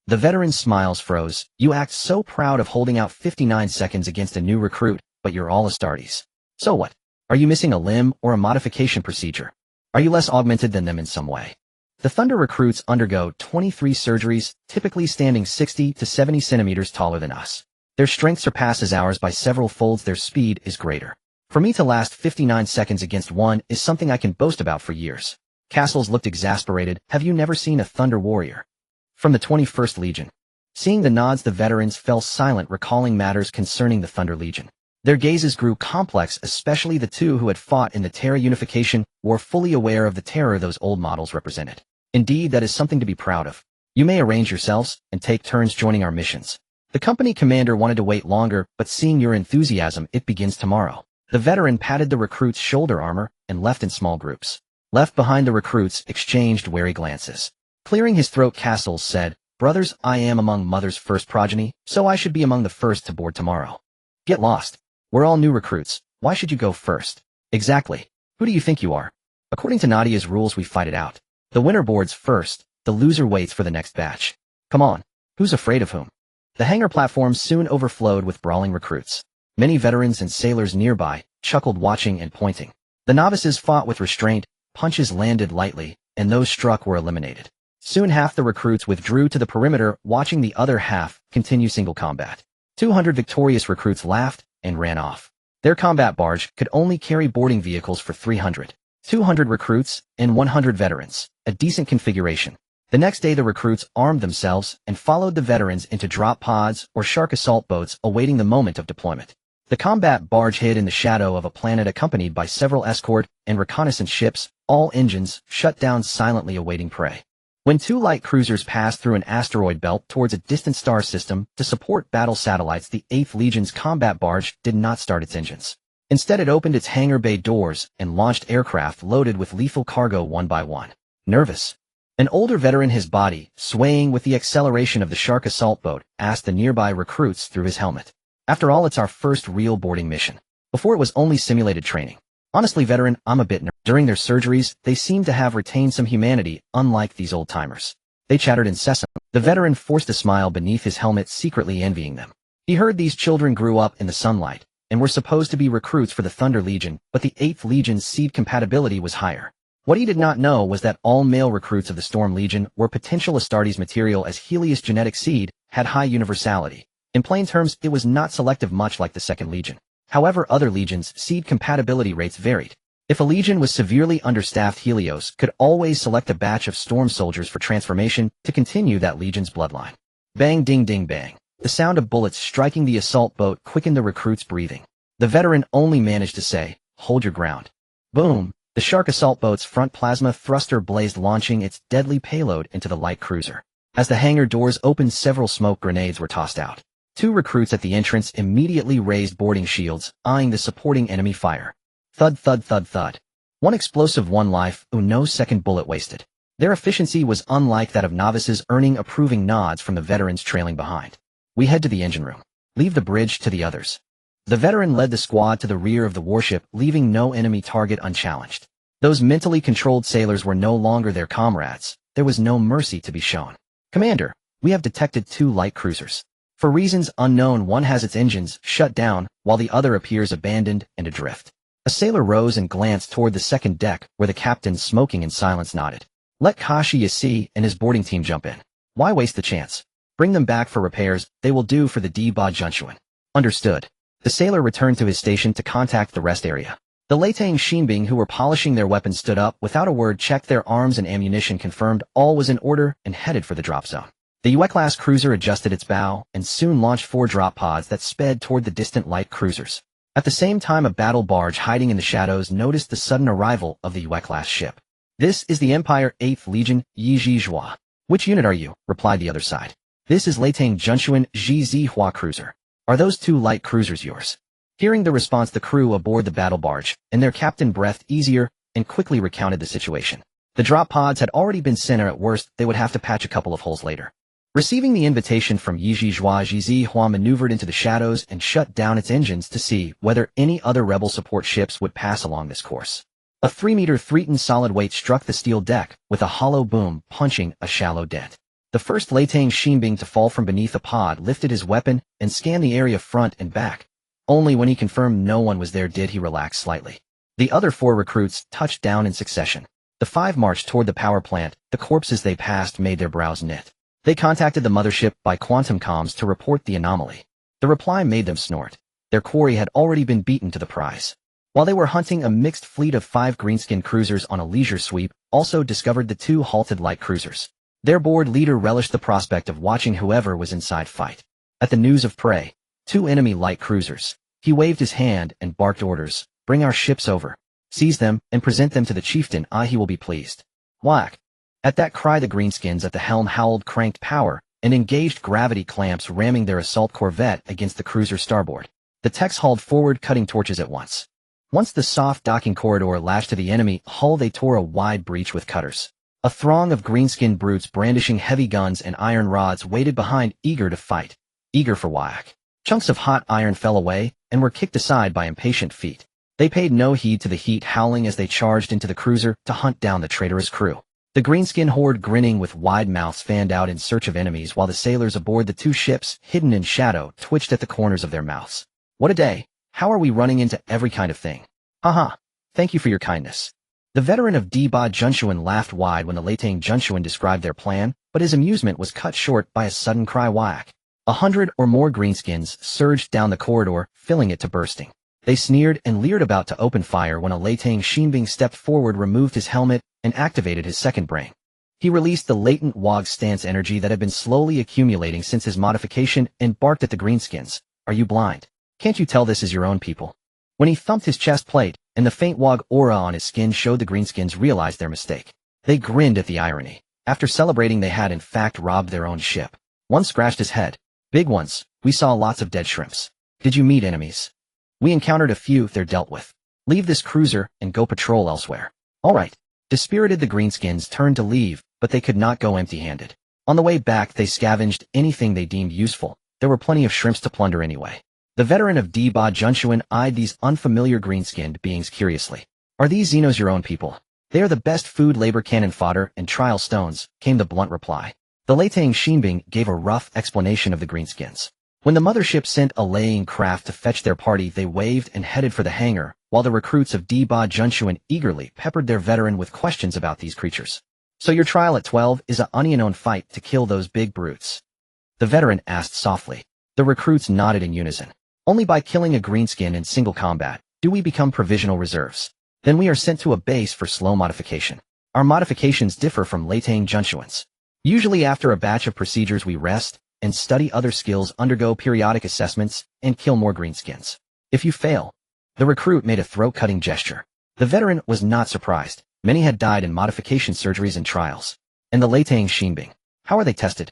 The veteran's smiles froze. You act so proud of holding out 59 seconds against a new recruit, but you're all Astartes. So what? Are you missing a limb or a modification procedure? Are you less augmented than them in some way? The Thunder recruits undergo 23 surgeries, typically standing 60 to 70 centimeters taller than us. Their strength surpasses ours by several folds, their speed is greater. For me to last 59 seconds against one is something I can boast about for years. Castles looked exasperated. Have you never seen a Thunder warrior? From the 21st Legion. Seeing the nods, the veterans fell silent, recalling matters concerning the Thunder Legion. Their gazes grew complex, especially the two who had fought in the Terra Unification, were fully aware of the terror those old models represented. Indeed, that is something to be proud of. You may arrange yourselves and take turns joining our missions. The company commander wanted to wait longer, but seeing your enthusiasm, it begins tomorrow. The veteran patted the recruits' shoulder armor and left in small groups. Left behind, the recruits exchanged wary glances. Clearing his throat, Castles said, "Brothers, I am among Mother's first progeny, so I should be among the first to board tomorrow." Get lost. We're all new recruits. Why should you go first? Exactly. Who do you think you are? According to Nadia's rules, we fight it out. The winner boards first, the loser waits for the next batch. Come on. Who's afraid of whom? The hangar platforms soon overflowed with brawling recruits. Many veterans and sailors nearby chuckled, watching and pointing. The novices fought with restraint, punches landed lightly, and those struck were eliminated. Soon half the recruits withdrew to the perimeter, watching the other half continue single combat. 200 victorious recruits laughed and ran off. Their combat barge could only carry boarding vehicles for 300. 200 recruits and 100 veterans, a decent configuration. The next day, the recruits armed themselves and followed the veterans into drop pods or shark assault boats, awaiting the moment of deployment. The combat barge hid in the shadow of a planet, accompanied by several escort and reconnaissance ships, all engines shut down, silently awaiting prey. When 2 light cruisers passed through an asteroid belt towards a distant star system to support battle satellites, the 8th Legion's combat barge did not start its engines. Instead, it opened its hangar bay doors and launched aircraft loaded with lethal cargo one by one. Nervous? An older veteran, his body swaying with the acceleration of the shark assault boat, asked the nearby recruits through his helmet. After all, it's our first real boarding mission. Before it was only simulated training. Honestly, veteran, I'm a bit nervous. During their surgeries, they seem to have retained some humanity, unlike these old-timers. They chattered incessantly. The veteran forced a smile beneath his helmet, secretly envying them. He heard these children grew up in the sunlight, and were supposed to be recruits for the Thunder Legion, but the 8th Legion's seed compatibility was higher. What he did not know was that all male recruits of the Storm Legion were potential Astartes material, as Helios' genetic seed had high universality. In plain terms, it was not selective, much like the 2nd Legion. However, other legions' seed compatibility rates varied. If a legion was severely understaffed, Helios could always select a batch of Storm soldiers for transformation to continue that legion's bloodline. Bang, ding, ding, bang. The sound of bullets striking the assault boat quickened the recruit's breathing. The veteran only managed to say, "Hold your ground." Boom! The Shark assault boat's front plasma thruster blazed, launching its deadly payload into the light cruiser. As the hangar doors opened, several smoke grenades were tossed out. 2 recruits at the entrance immediately raised boarding shields, eyeing the supporting enemy fire. Thud, thud, thud, thud. One explosive, one life, no second bullet wasted. Their efficiency was unlike that of novices, earning approving nods from the veterans trailing behind. We head to the engine room. Leave the bridge to the others. The veteran led the squad to the rear of the warship, leaving no enemy target unchallenged. Those mentally controlled sailors were no longer their comrades. There was no mercy to be shown. "Commander, we have detected 2 light cruisers. For reasons unknown, one has its engines shut down, while the other appears abandoned and adrift." A sailor rose and glanced toward the second deck, where the captain, smoking in silence, nodded. "Let Kashi Yasi and his boarding team jump in. Why waste the chance? Bring them back for repairs. They will do for the D-Ba Junchuan." Understood. The sailor returned to his station to contact the rest area. The Latang Shinbing, who were polishing their weapons, stood up without a word, checked their arms and ammunition, confirmed all was in order, and headed for the drop zone. The Yue-class cruiser adjusted its bow and soon launched 4 drop pods that sped toward the distant light cruisers. At the same time, a battle barge hiding in the shadows noticed the sudden arrival of the Yue-class ship. "This is the Empire 8th Legion, Yi Zhihua." "Which unit are you?" replied the other side. "This is Latang Junchuan Ji Zihua cruiser." "Are those 2 light cruisers yours?" Hearing the response, the crew aboard the battle barge, and their captain breathed easier and quickly recounted the situation. The drop pods had already been sent, or at worst, they would have to patch a couple of holes later. Receiving the invitation from Yizhihua, Zhihua maneuvered into the shadows and shut down its engines to see whether any other rebel support ships would pass along this course. A 3-meter Threaten solid weight struck the steel deck with a hollow boom, punching a shallow dent. The first Latang Shinbing to fall from beneath a pod lifted his weapon and scanned the area front and back. Only when he confirmed no one was there did he relax slightly. The other 4 recruits touched down in succession. The 5 marched toward the power plant. The corpses they passed made their brows knit. They contacted the mothership by quantum comms to report the anomaly. The reply made them snort. Their quarry had already been beaten to the prize. While they were hunting, a mixed fleet of 5 greenskin cruisers on a leisure sweep also discovered the 2 halted light cruisers. Their board leader relished the prospect of watching whoever was inside fight. At the news of prey, 2 enemy light cruisers, he waved his hand and barked orders. "Bring our ships over. Seize them and present them to the chieftain. He will be pleased." Whack! At that cry, the greenskins at the helm howled, cranked power, and engaged gravity clamps, ramming their assault corvette against the cruiser's starboard. The techs hauled forward, cutting torches at once. Once the soft docking corridor lashed to the enemy hull, they tore a wide breach with cutters. A throng of greenskin brutes brandishing heavy guns and iron rods waited behind, eager to fight, eager for whack. Chunks of hot iron fell away and were kicked aside by impatient feet. They paid no heed to the heat howling as they charged into the cruiser to hunt down the traitorous crew. The greenskin horde, grinning with wide mouths, fanned out in search of enemies, while the sailors aboard the 2 ships, hidden in shadow, twitched at the corners of their mouths. "What a day! How are we running into every kind of thing? Haha! Thank you for your kindness." The veteran of D-Ba Junchuan laughed wide when the Latang Junchuan described their plan, but his amusement was cut short by a sudden cry. Whack! 100 or more greenskins surged down the corridor, filling it to bursting. They sneered and leered, about to open fire, when a Latang Shinbing stepped forward, removed his helmet, and activated his second brain. He released the latent Wog stance energy that had been slowly accumulating since his modification and barked at the greenskins. "Are you blind? Can't you tell this is your own people?" When he thumped his chest plate, and the faint Wog aura on his skin showed, the greenskins realized their mistake. They grinned at the irony. After celebrating, they had in fact robbed their own ship. One scratched his head. "Big ones. We saw lots of dead shrimps." "Did you meet enemies?" "We encountered a few. They're dealt with. Leave this cruiser and go patrol elsewhere." "All right." Dispirited, the greenskins turned to leave, but they could not go empty-handed. On the way back, they scavenged anything they deemed useful. There were plenty of shrimps to plunder anyway. The veteran of Ba Junchuan eyed these unfamiliar green-skinned beings curiously. Are these Xenos your own people? They are the best food, labor cannon fodder, and trial stones, came the blunt reply. The Leitang Xinbing gave a rough explanation of the greenskins. When the mothership sent a laying craft to fetch their party, they waved and headed for the hangar, while the recruits of Ba Junchuan eagerly peppered their veteran with questions about these creatures. So your trial at 12 is a onion-own fight to kill those big brutes? The veteran asked softly. The recruits nodded in unison. Only by killing a greenskin in single combat do we become provisional reserves. Then we are sent to a base for slow modification. Our modifications differ from Leitang Junchuans. Usually after a batch of procedures we rest and study other skills, undergo periodic assessments, and kill more greenskins. If you fail, the recruit made a throat-cutting gesture. The veteran was not surprised. Many had died in modification surgeries and trials. And the Leitang Xinbing, how are they tested?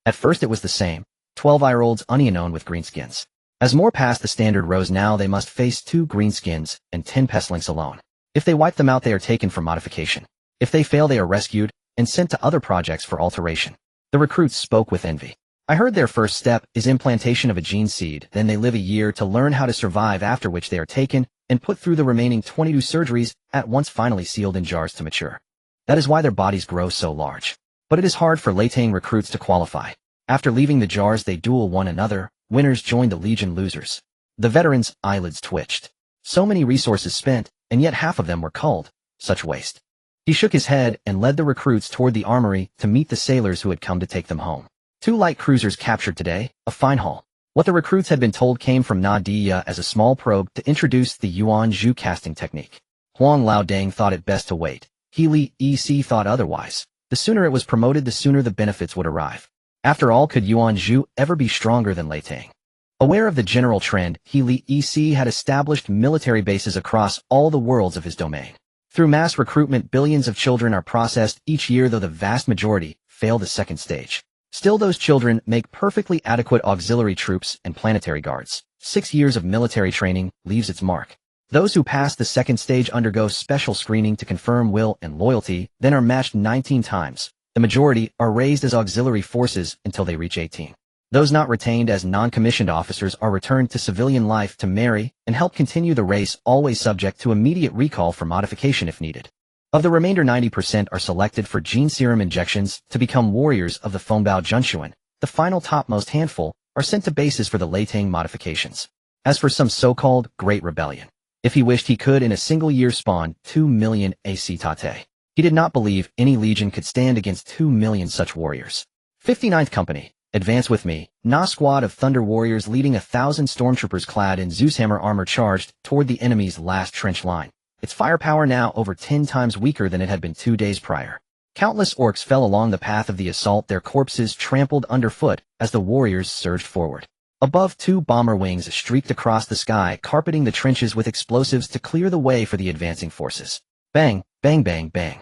At first it was the same, 12-year-olds onion-owned with greenskins. As more past the standard rose, now they must face 2 greenskins and 10 pestlinks alone. If they wipe them out, they are taken for modification. If they fail, they are rescued and sent to other projects for alteration. The recruits spoke with envy. I heard their first step is implantation of a gene seed, then they live a year to learn how to survive, after which they are taken and put through the remaining 22 surgeries at once, finally sealed in jars to mature. That is why their bodies grow so large. But it is hard for Leitang recruits to qualify. After leaving the jars, they duel one another. Winners join the legion, losers. The veteran's eyelids twitched. So many resources spent, and yet half of them were culled. Such waste. He shook his head and led the recruits toward the armory to meet the sailors who had come to take them home. 2 light cruisers captured today, a fine haul. What the recruits had been told came from Nadia as a small probe to introduce the Yuan Zhu casting technique. Huang Lao Deng thought it best to wait. Healy EC thought otherwise. The sooner it was promoted, the sooner the benefits would arrive. After all, could Yuan Zhu ever be stronger than Leitang? Aware of the general trend, Healy EC had established military bases across all the worlds of his domain. Through mass recruitment, billions of children are processed each year, though the vast majority fail the second stage. Still, those children make perfectly adequate auxiliary troops and planetary guards. 6 years of military training leaves its mark. Those who pass the second stage undergo special screening to confirm will and loyalty, then are matched 19 times. The majority are raised as auxiliary forces until they reach 18. Those not retained as non-commissioned officers are returned to civilian life to marry and help continue the race, always subject to immediate recall for modification if needed. Of the remainder, 90% are selected for gene serum injections to become warriors of the Fongbao Junchuan. The final topmost handful are sent to bases for the Leitang modifications. As for some so-called Great Rebellion, if he wished he could in a single year spawn 2 million AC Tate. He did not believe any legion could stand against 2 million such warriors. 59th Company, advance with me. Na squad of Thunder Warriors leading 1,000 stormtroopers clad in Zeushammer armor charged toward the enemy's last trench line. Its firepower now over 10 times weaker than it had been 2 days prior. Countless orcs fell along the path of the assault, their corpses trampled underfoot as the warriors surged forward. Above, 2 bomber wings streaked across the sky, carpeting the trenches with explosives to clear the way for the advancing forces. Bang, bang, bang, bang.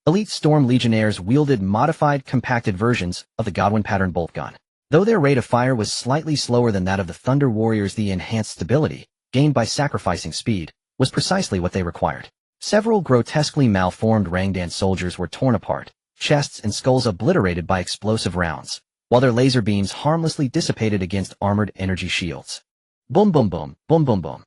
Elite Storm Legionnaires wielded modified, compacted versions of the Godwin pattern bolt gun. Though their rate of fire was slightly slower than that of the Thunder Warriors, the enhanced stability, gained by sacrificing speed, was precisely what they required. Several grotesquely malformed Rangdan soldiers were torn apart, chests and skulls obliterated by explosive rounds, while their laser beams harmlessly dissipated against armored energy shields. Boom boom boom, boom boom boom.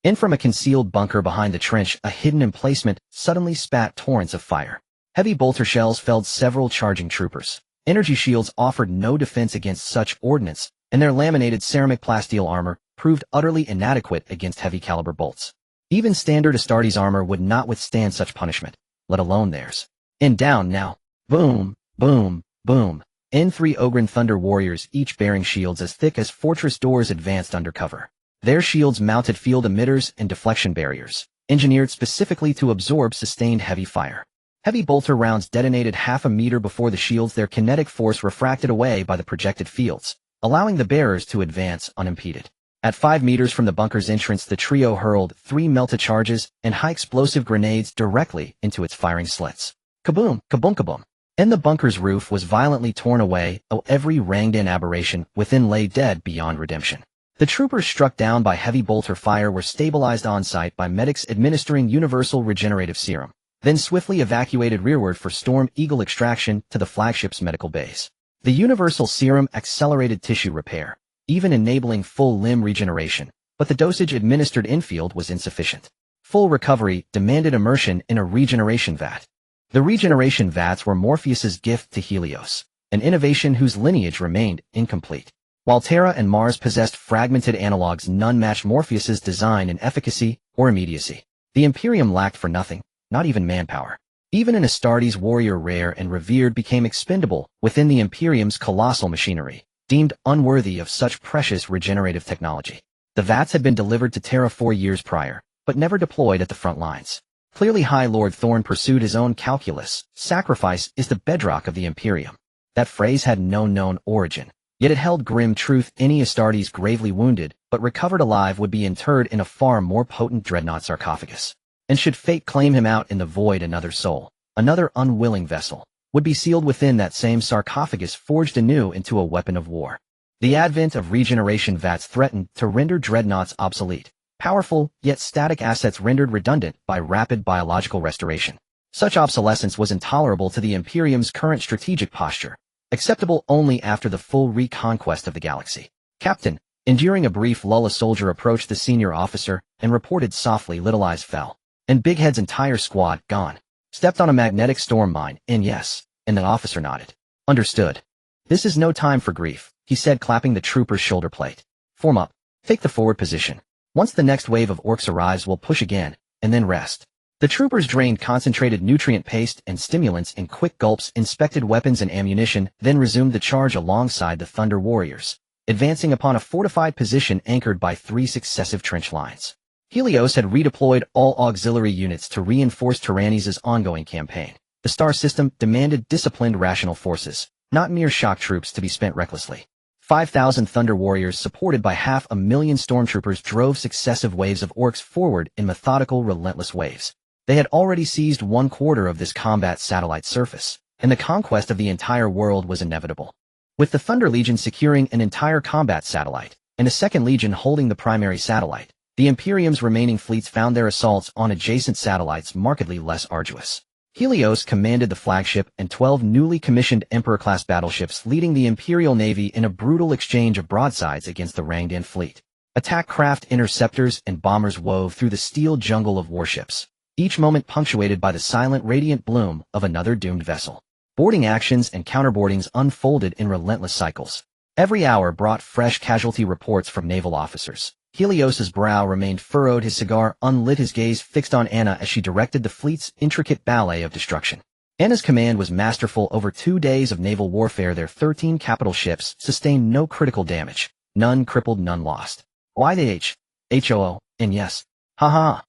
In from a concealed bunker behind the trench, a hidden emplacement suddenly spat torrents of fire. Heavy bolter shells felled several charging troopers. Energy shields offered no defense against such ordnance, and their laminated ceramic plasteel armor proved utterly inadequate against heavy-caliber bolts. Even standard Astartes armor would not withstand such punishment, let alone theirs. And down now. Boom, boom, boom. N3 Ogren Thunder Warriors, each bearing shields as thick as fortress doors, advanced under cover. Their shields mounted field emitters and deflection barriers, engineered specifically to absorb sustained heavy fire. Heavy bolter rounds detonated half a meter before the shields, their kinetic force refracted away by the projected fields, allowing the bearers to advance unimpeded. At 5 meters from the bunker's entrance, the trio hurled 3 melta charges and high-explosive grenades directly into its firing slits. Kaboom, kaboom, kaboom. And the bunker's roof was violently torn away, every Rangdan aberration within lay dead beyond redemption. The troopers struck down by heavy bolter fire were stabilized on-site by medics administering universal regenerative serum, then swiftly evacuated rearward for Storm Eagle extraction to the flagship's medical base. The universal serum accelerated tissue repair, even enabling full limb regeneration, but the dosage administered infield was insufficient. Full recovery demanded immersion in a regeneration vat. The regeneration vats were Morpheus's gift to Helios, an innovation whose lineage remained incomplete. While Terra and Mars possessed fragmented analogs, none matched Morpheus's design in efficacy or immediacy. The Imperium lacked for nothing, not even manpower. Even an Astartes warrior rare and revered became expendable within the Imperium's colossal machinery, deemed unworthy of such precious regenerative technology. The vats had been delivered to Terra 4 years prior, but never deployed at the front lines. Clearly High Lord Thorn pursued his own calculus. Sacrifice is the bedrock of the Imperium. That phrase had no known origin, yet it held grim truth. Any Astartes gravely wounded, but recovered alive, would be interred in a far more potent dreadnought sarcophagus. And should fate claim him out in the void, another soul, another unwilling vessel, would be sealed within that same sarcophagus, forged anew into a weapon of war. The advent of regeneration vats threatened to render dreadnoughts obsolete. Powerful, yet static assets rendered redundant by rapid biological restoration. Such obsolescence was intolerable to the Imperium's current strategic posture, acceptable only after the full reconquest of the galaxy. Captain, enduring a brief lull, a soldier approached the senior officer and reported softly. Little Eyes fell, and Big Head's entire squad gone. Stepped on a magnetic storm mine, and yes, and the officer nodded. Understood. This is no time for grief, he said, clapping the trooper's shoulder plate. Form up. Take the forward position. Once the next wave of orcs arrives, we'll push again, and then rest. The troopers drained concentrated nutrient paste and stimulants in quick gulps, inspected weapons and ammunition, then resumed the charge alongside the Thunder Warriors, advancing upon a fortified position anchored by 3 successive trench lines. Helios had redeployed all auxiliary units to reinforce Tyrannies' ongoing campaign. The star system demanded disciplined, rational forces, not mere shock troops to be spent recklessly. 5,000 Thunder Warriors, supported by 500,000 stormtroopers, drove successive waves of orcs forward in methodical, relentless waves. They had already seized 1/4 of this combat satellite surface, and the conquest of the entire world was inevitable. With the Thunder Legion securing an entire combat satellite, and a second legion holding the primary satellite, the Imperium's remaining fleets found their assaults on adjacent satellites markedly less arduous. Helios commanded the flagship and 12 newly commissioned Emperor-class battleships, leading the Imperial Navy in a brutal exchange of broadsides against the Rangdan fleet. Attack craft, interceptors, and bombers wove through the steel jungle of warships, each moment punctuated by the silent, radiant bloom of another doomed vessel. Boarding actions and counterboardings unfolded in relentless cycles. Every hour brought fresh casualty reports from naval officers. Helios's brow remained furrowed, his cigar unlit, his gaze fixed on Anna as she directed the fleet's intricate ballet of destruction. Anna's command was masterful. Over 2 days of naval warfare, their 13 capital ships sustained no critical damage, none crippled, none lost. HOO, and yes, haha.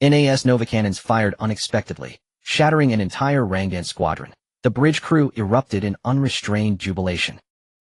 NAS Nova cannons fired unexpectedly, shattering an entire Rangdan squadron. The bridge crew erupted in unrestrained jubilation.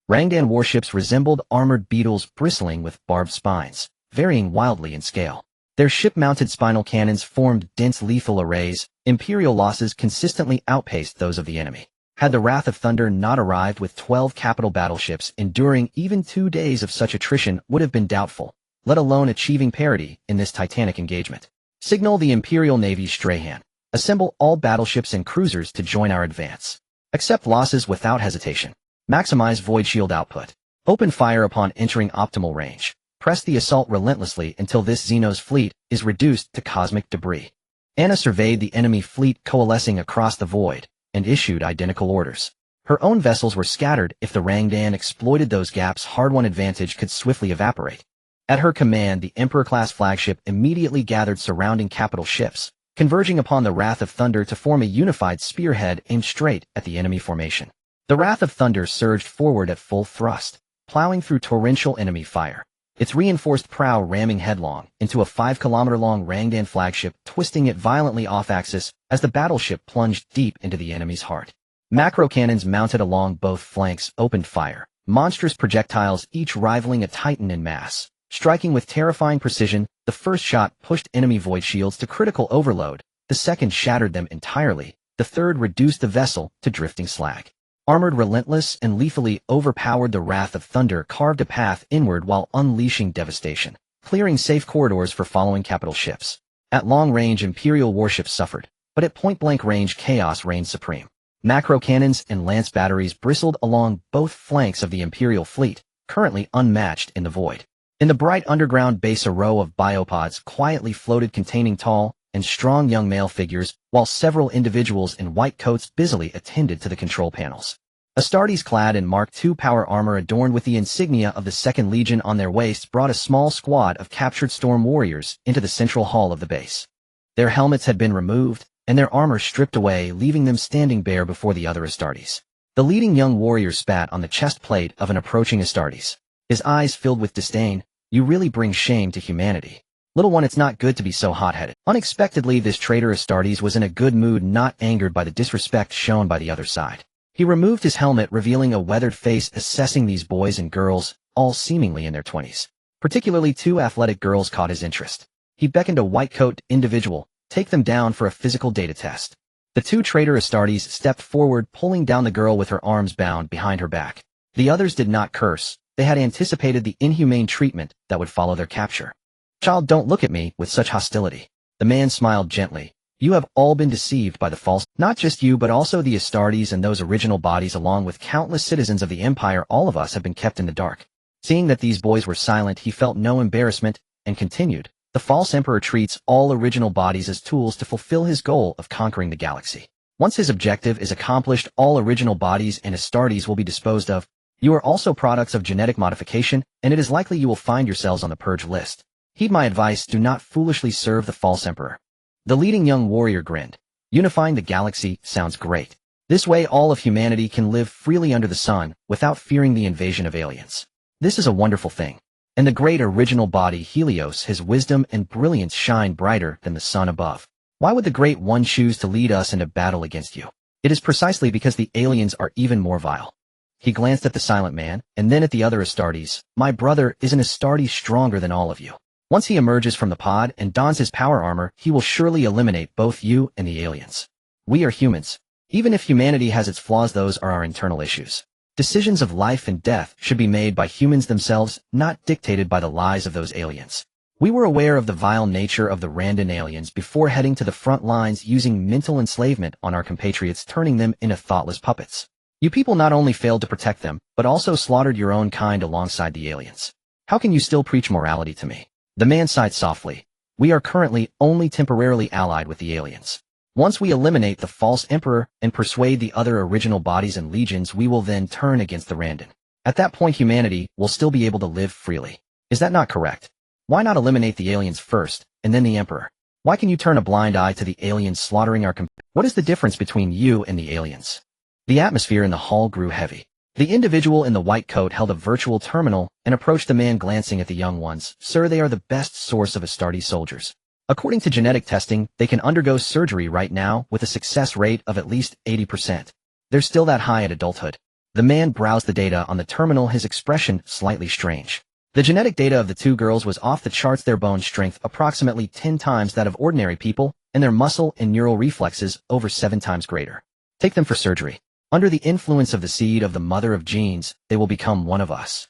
Rangdan warships resembled armored beetles bristling with barbed spines, varying wildly in scale. Their ship-mounted spinal cannons formed dense lethal arrays. Imperial losses consistently outpaced those of the enemy. Had the Wrath of Thunder not arrived with 12 capital battleships, enduring even 2 days of such attrition would have been doubtful, let alone achieving parity in this titanic engagement. Signal the Imperial Navy's Strahan. Assemble all battleships and cruisers to join our advance. Accept losses without hesitation. Maximize void shield output. Open fire upon entering optimal range. Press the assault relentlessly until this Xenos fleet is reduced to cosmic debris. Anna surveyed the enemy fleet coalescing across the void and issued identical orders. Her own vessels were scattered. If the Rangdan exploited those gaps, hard-won advantage could swiftly evaporate. At her command, the Emperor-class flagship immediately gathered surrounding capital ships, converging upon the Wrath of Thunder to form a unified spearhead aimed straight at the enemy formation. The Wrath of Thunder surged forward at full thrust, plowing through torrential enemy fire, its reinforced prow ramming headlong into a 5-kilometer-long Rangdan flagship, twisting it violently off-axis as the battleship plunged deep into the enemy's heart. Macro cannons mounted along both flanks opened fire, monstrous projectiles each rivaling a titan in mass. Striking with terrifying precision, the first shot pushed enemy void shields to critical overload, the second shattered them entirely, the third reduced the vessel to drifting slag. Armored, relentless, and lethally overpowered, the Wrath of Thunder carved a path inward while unleashing devastation, clearing safe corridors for following capital ships. At long range, Imperial warships suffered, but at point-blank range, chaos reigned supreme. Macro cannons and lance batteries bristled along both flanks of the Imperial fleet, currently unmatched in the void. In the bright underground base, a row of biopods quietly floated containing tall and strong young male figures, while several individuals in white coats busily attended to the control panels. Astartes clad in Mark II power armor adorned with the insignia of the 2nd Legion on their waists brought a small squad of captured storm warriors into the central hall of the base. Their helmets had been removed, and their armor stripped away, leaving them standing bare before the other Astartes. The leading young warrior spat on the chest plate of an approaching Astartes. His eyes filled with disdain. "You really bring shame to humanity. Little one, it's not good to be so hot-headed." Unexpectedly, this traitor Astartes was in a good mood, not angered by the disrespect shown by the other side. He removed his helmet, revealing a weathered face, assessing these boys and girls, all seemingly in their 20s. Particularly 2 athletic girls caught his interest. He beckoned a white-coat individual, "Take them down for a physical data test." The 2 traitor Astartes stepped forward, pulling down the girl with her arms bound behind her back. The others did not curse. They had anticipated the inhumane treatment that would follow their capture. "Child, don't look at me with such hostility." The man smiled gently. "You have all been deceived by the false. Not just you, but also the Astartes and those original bodies, along with countless citizens of the Empire. All of us have been kept in the dark." Seeing that these boys were silent, he felt no embarrassment and continued. "The false Emperor treats all original bodies as tools to fulfill his goal of conquering the galaxy. Once his objective is accomplished, all original bodies and Astartes will be disposed of. You are also products of genetic modification, and it is likely you will find yourselves on the purge list. Heed my advice, do not foolishly serve the false Emperor." The leading young warrior grinned. "Unifying the galaxy sounds great. This way all of humanity can live freely under the sun, without fearing the invasion of aliens. This is a wonderful thing. And the great original body, Helios, his wisdom and brilliance shine brighter than the sun above. Why would the Great One choose to lead us into battle against you? It is precisely because the aliens are even more vile." He glanced at the silent man, and then at the other Astartes. "My brother is an Astartes stronger than all of you. Once he emerges from the pod and dons his power armor, he will surely eliminate both you and the aliens. We are humans. Even if humanity has its flaws, those are our internal issues. Decisions of life and death should be made by humans themselves, not dictated by the lies of those aliens. We were aware of the vile nature of the Randan aliens before heading to the front lines, using mental enslavement on our compatriots, turning them into thoughtless puppets. You people not only failed to protect them, but also slaughtered your own kind alongside the aliens. How can you still preach morality to me?" The man sighed softly. "We are currently only temporarily allied with the aliens. Once we eliminate the false Emperor and persuade the other original bodies and legions, we will then turn against the Randan. At that point, humanity will still be able to live freely. Is that not correct? Why not eliminate the aliens first, and then the Emperor? Why can you turn a blind eye to the aliens slaughtering our What is the difference between you and the aliens?" The atmosphere in the hall grew heavy. The individual in the white coat held a virtual terminal and approached the man, glancing at the young ones. "Sir, they are the best source of Astartes soldiers. According to genetic testing, they can undergo surgery right now with a success rate of at least 80%. They're still that high at adulthood." The man browsed the data on the terminal, his expression slightly strange. The genetic data of the 2 girls was off the charts, their bone strength approximately 10 times that of ordinary people, and their muscle and neural reflexes over 7 times greater. "Take them for surgery. Under the influence of the seed of the mother of genes, they will become one of us."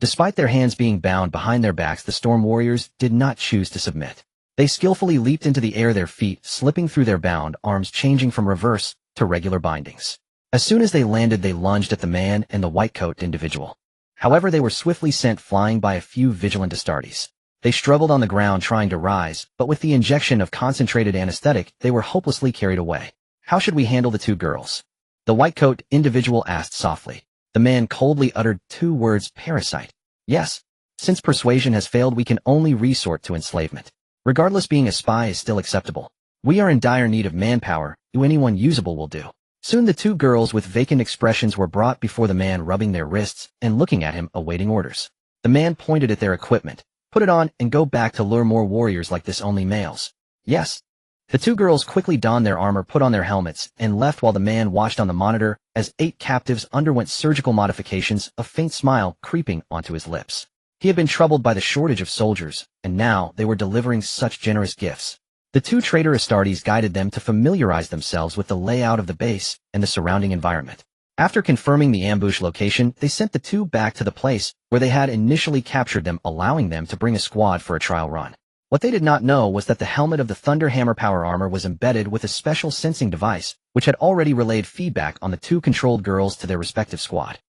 Despite their hands being bound behind their backs, the Storm Warriors did not choose to submit. They skillfully leaped into the air, their feet slipping through their bound arms, changing from reverse to regular bindings. As soon as they landed, they lunged at the man and the white-coat individual. However, they were swiftly sent flying by a few vigilant Astartes. They struggled on the ground trying to rise, but with the injection of concentrated anesthetic, they were hopelessly carried away. "How should we handle the 2 girls?" The white-coat individual asked softly. The man coldly uttered 2 words: "Parasite." "Yes. Since persuasion has failed, we can only resort to enslavement. Regardless, being a spy is still acceptable. We are in dire need of manpower, anyone usable will do." Soon the 2 girls with vacant expressions were brought before the man, rubbing their wrists and looking at him, awaiting orders. The man pointed at their equipment. "Put it on and go back to lure more warriors like this, only males." "Yes." The 2 girls quickly donned their armor, put on their helmets, and left while the man watched on the monitor as 8 captives underwent surgical modifications, a faint smile creeping onto his lips. He had been troubled by the shortage of soldiers, and now they were delivering such generous gifts. The 2 traitor Astartes guided them to familiarize themselves with the layout of the base and the surrounding environment. After confirming the ambush location, they sent the 2 back to the place where they had initially captured them, allowing them to bring a squad for a trial run. What they did not know was that the helmet of the Thunderhammer power armor was embedded with a special sensing device, which had already relayed feedback on the 2 controlled girls to their respective squad.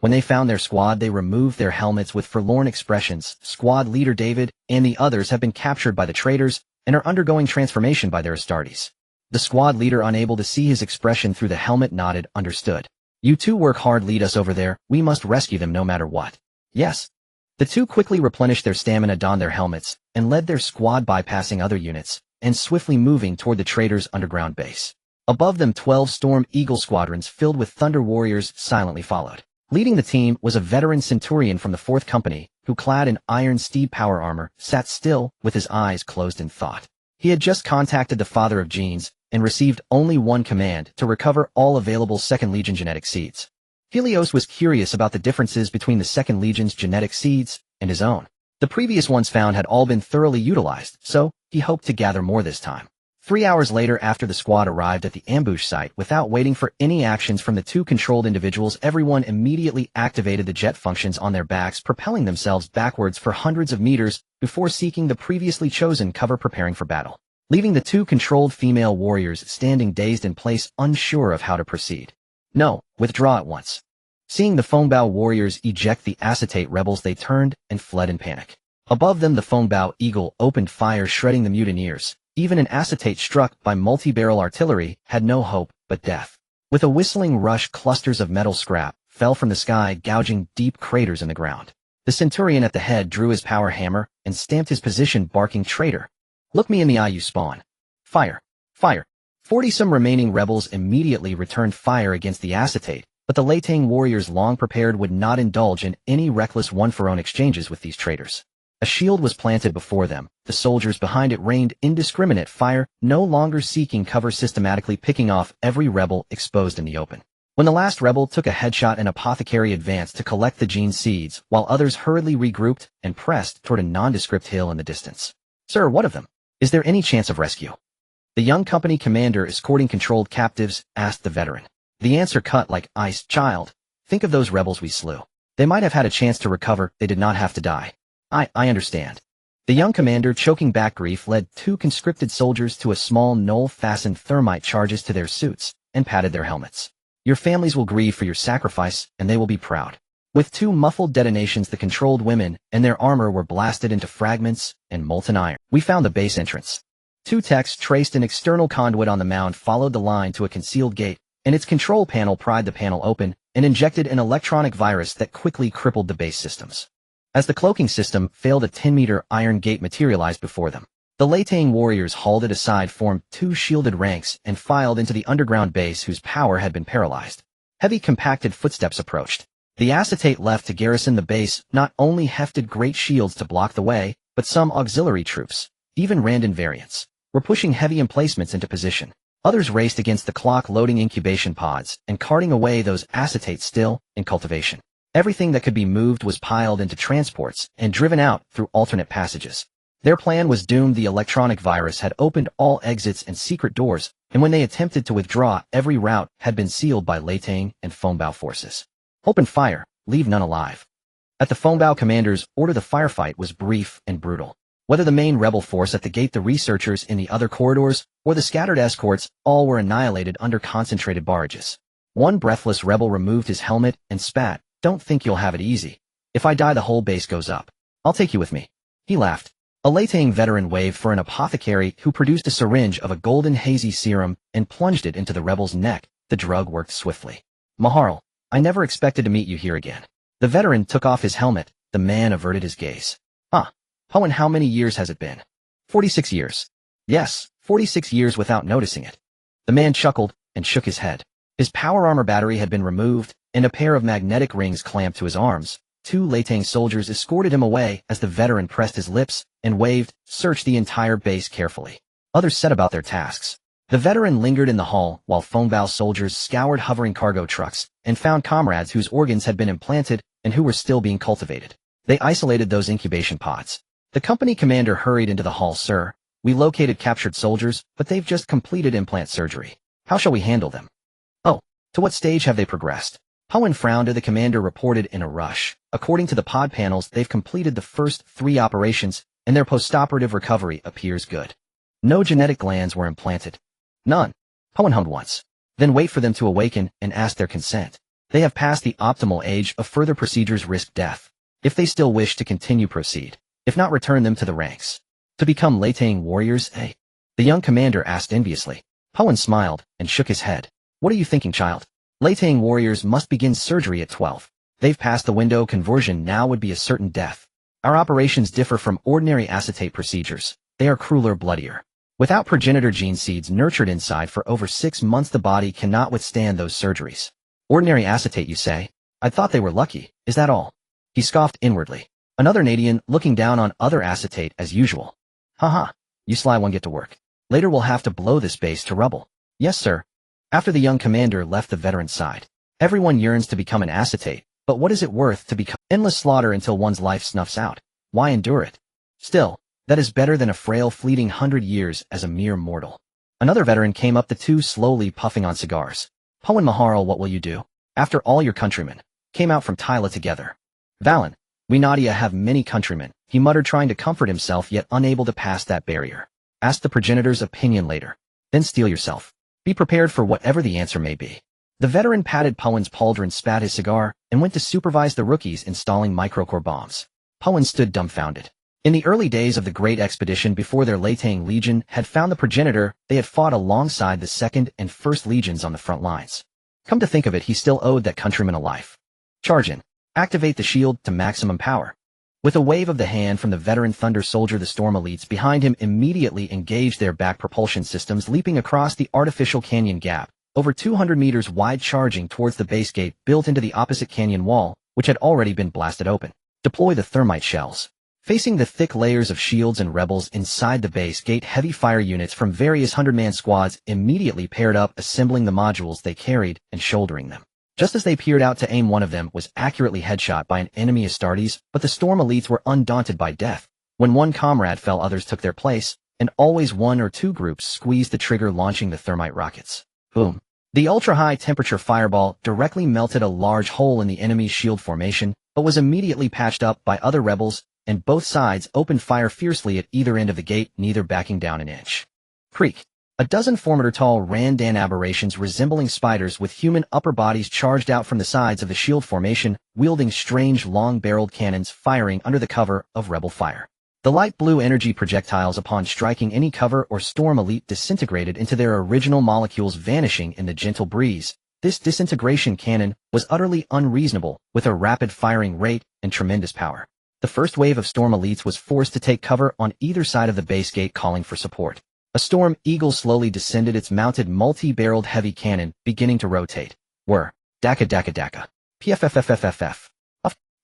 When they found their squad, they removed their helmets with forlorn expressions. Squad leader David and the others have been captured by the traitors and are undergoing transformation by their Astartes. The squad leader, unable to see his expression through the helmet, nodded. Understood. You two work hard, lead us over there. We must rescue them no matter what. Yes. The two quickly replenished their stamina, donned their helmets, and led their squad, bypassing other units and swiftly moving toward the traitors' underground base. Above them, 12 Storm Eagle squadrons filled with Thunder Warriors silently followed. Leading the team was a veteran centurion from the 4th Company, who, clad in iron steed power armor, sat still with his eyes closed in thought. He had just contacted the father of genes and received only one command: to recover all available 2nd Legion genetic seeds. Helios was curious about the differences between the 2nd Legion's genetic seeds and his own. The previous ones found had all been thoroughly utilized, so he hoped to gather more this time. 3 hours later, after the squad arrived at the ambush site, without waiting for any actions from the two controlled individuals, everyone immediately activated the jet functions on their backs, propelling themselves backwards for hundreds of meters before seeking the previously chosen cover, preparing for battle, leaving the two controlled female warriors standing dazed in place, unsure of how to proceed. No, withdraw at once. Seeing the Foambow warriors eject the acetate rebels, they turned and fled in panic. Above them, the Foambow Eagle opened fire, shredding the mutineers. Even an acetate struck by multi-barrel artillery had no hope but death. With a whistling rush, clusters of metal scrap fell from the sky, gouging deep craters in the ground. The centurion at the head drew his power hammer and stamped his position, barking, "Traitor! Look me in the eye, you spawn! Fire! Fire!" 40-some remaining rebels immediately returned fire against the acetate, but the Latang warriors, long prepared, would not indulge in any reckless one-for-one exchanges with these traitors. A shield was planted before them. The soldiers behind it rained indiscriminate fire, no longer seeking cover, systematically picking off every rebel exposed in the open. When the last rebel took a headshot, an apothecary advanced to collect the gene seeds, while others hurriedly regrouped and pressed toward a nondescript hill in the distance. "Sir, what of them? Is there any chance of rescue?" The young company commander, escorting controlled captives, asked the veteran. The answer cut like ice. "Child, think of those rebels we slew. They might have had a chance to recover. They did not have to die." I understand." The young commander, choking back grief, led two conscripted soldiers to a small knoll, fastened thermite charges to their suits, and patted their helmets. "Your families will grieve for your sacrifice, and they will be proud." With two muffled detonations, the controlled women and their armor were blasted into fragments and molten iron. "We found the base entrance." Two techs traced an external conduit on the mound, followed the line to a concealed gate, and its control panel pried the panel open and injected an electronic virus that quickly crippled the base systems. As the cloaking system failed, a 10-meter iron gate materialized before them. The Latang warriors halted aside, formed two shielded ranks, and filed into the underground base, whose power had been paralyzed. Heavy, compacted footsteps approached. The acetate left to garrison the base not only hefted great shields to block the way, but some auxiliary troops, even Randon variants, were pushing heavy emplacements into position. Others raced against the clock, loading incubation pods and carting away those acetates still in cultivation. Everything that could be moved was piled into transports and driven out through alternate passages. Their plan was doomed. The electronic virus had opened all exits and secret doors, and when they attempted to withdraw, every route had been sealed by Latang and Foambow forces. "Open fire, leave none alive." At the Foambow commander's order, the firefight was brief and brutal. Whether the main rebel force at the gate, the researchers in the other corridors, or the scattered escorts, all were annihilated under concentrated barrages. One breathless rebel removed his helmet and spat. "Don't think you'll have it easy. If I die, the whole base goes up. I'll take you with me." He laughed. A Latang veteran waved for an apothecary, who produced a syringe of a golden hazy serum and plunged it into the rebel's neck. The drug worked swiftly. "Maharl, I never expected to meet you here again." The veteran took off his helmet. The man averted his gaze. And how many years has it been?" 46 years. "Yes, 46 years without noticing it." The man chuckled and shook his head. His power armor battery had been removed, and a pair of magnetic rings clamped to his arms. Two Latang soldiers escorted him away as the veteran pressed his lips and waved, "Search the entire base carefully." Others set about their tasks. The veteran lingered in the hall while Foambow soldiers scoured hovering cargo trucks and found comrades whose organs had been implanted and who were still being cultivated. They isolated those incubation pods. The company commander hurried into the hall. "Sir, we located captured soldiers, but they've just completed implant surgery. How shall we handle them?" "Oh, to what stage have they progressed?" Howen frowned. The commander reported in a rush. "According to the pod panels, they've completed the first 3 operations, and their postoperative recovery appears good. No genetic glands were implanted." "None," Howen hummed once. "Then wait for them to awaken and ask their consent." They have passed the optimal age of further procedures risk death. If they still wish to continue proceed. If not, return them to the ranks. To become Lao Teng warriors, eh? The young commander asked enviously. Powen smiled and shook his head. What are you thinking, child? Lao Teng warriors must begin surgery at 12. They've passed the window. Conversion now would be a certain death. Our operations differ from ordinary acetate procedures. They are crueler, bloodier. Without progenitor gene seeds nurtured inside for over 6 months, the body cannot withstand those surgeries. Ordinary acetate, you say? I thought they were lucky, is that all? He scoffed inwardly. Another Nadian looking down on other acetate as usual. Haha, you sly one, get to work. Later we'll have to blow this base to rubble. Yes, sir. After the young commander left the veteran's side. Everyone yearns to become an acetate, but what is it worth to become endless slaughter until one's life snuffs out? Why endure it? Still, that is better than a frail fleeting 100 years as a mere mortal. Another veteran came up, the two slowly puffing on cigars. Powen Maharal, what will you do? After all your countrymen came out from Tyla together. Valen, we Nadia have many countrymen, he muttered, trying to comfort himself yet unable to pass that barrier. Ask the progenitor's opinion later. Then steel yourself. Be prepared for whatever the answer may be. The veteran patted Powen's pauldron, spat his cigar, and went to supervise the rookies installing microcore bombs. Powen stood dumbfounded. In the early days of the Great Expedition, before their Lao Teng Legion had found the progenitor, they had fought alongside the 2nd and 1st Legions on the front lines. Come to think of it, he still owed that countryman a life. Charge in. Activate the shield to maximum power. With a wave of the hand from the veteran Thunder Soldier, the Storm Elites behind him immediately engaged their back propulsion systems, leaping across the artificial canyon gap, over 200 meters wide, charging towards the base gate built into the opposite canyon wall, which had already been blasted open. Deploy the thermite shells. Facing the thick layers of shields and rebels inside the base gate, heavy fire units from various 100-man squads immediately paired up, assembling the modules they carried and shouldering them. Just as they peered out to aim, one of them was accurately headshot by an enemy Astartes, but the Storm Elites were undaunted by death. When one comrade fell, others took their place, and always one or two groups squeezed the trigger, launching the thermite rockets. Boom. The ultra-high temperature fireball directly melted a large hole in the enemy's shield formation, but was immediately patched up by other rebels, and both sides opened fire fiercely at either end of the gate, neither backing down an inch. Creak. A dozen formidable-tall Randan aberrations resembling spiders with human upper bodies charged out from the sides of the shield formation, wielding strange long-barreled cannons, firing under the cover of rebel fire. The light blue energy projectiles, upon striking any cover or Storm Elite, disintegrated into their original molecules, vanishing in the gentle breeze. This disintegration cannon was utterly unreasonable, with a rapid firing rate and tremendous power. The first wave of Storm Elites was forced to take cover on either side of the base gate, calling for support. A Storm Eagle slowly descended, its mounted multi-barreled heavy cannon beginning to rotate. Whir. Daka daka daka. PFFFFFF.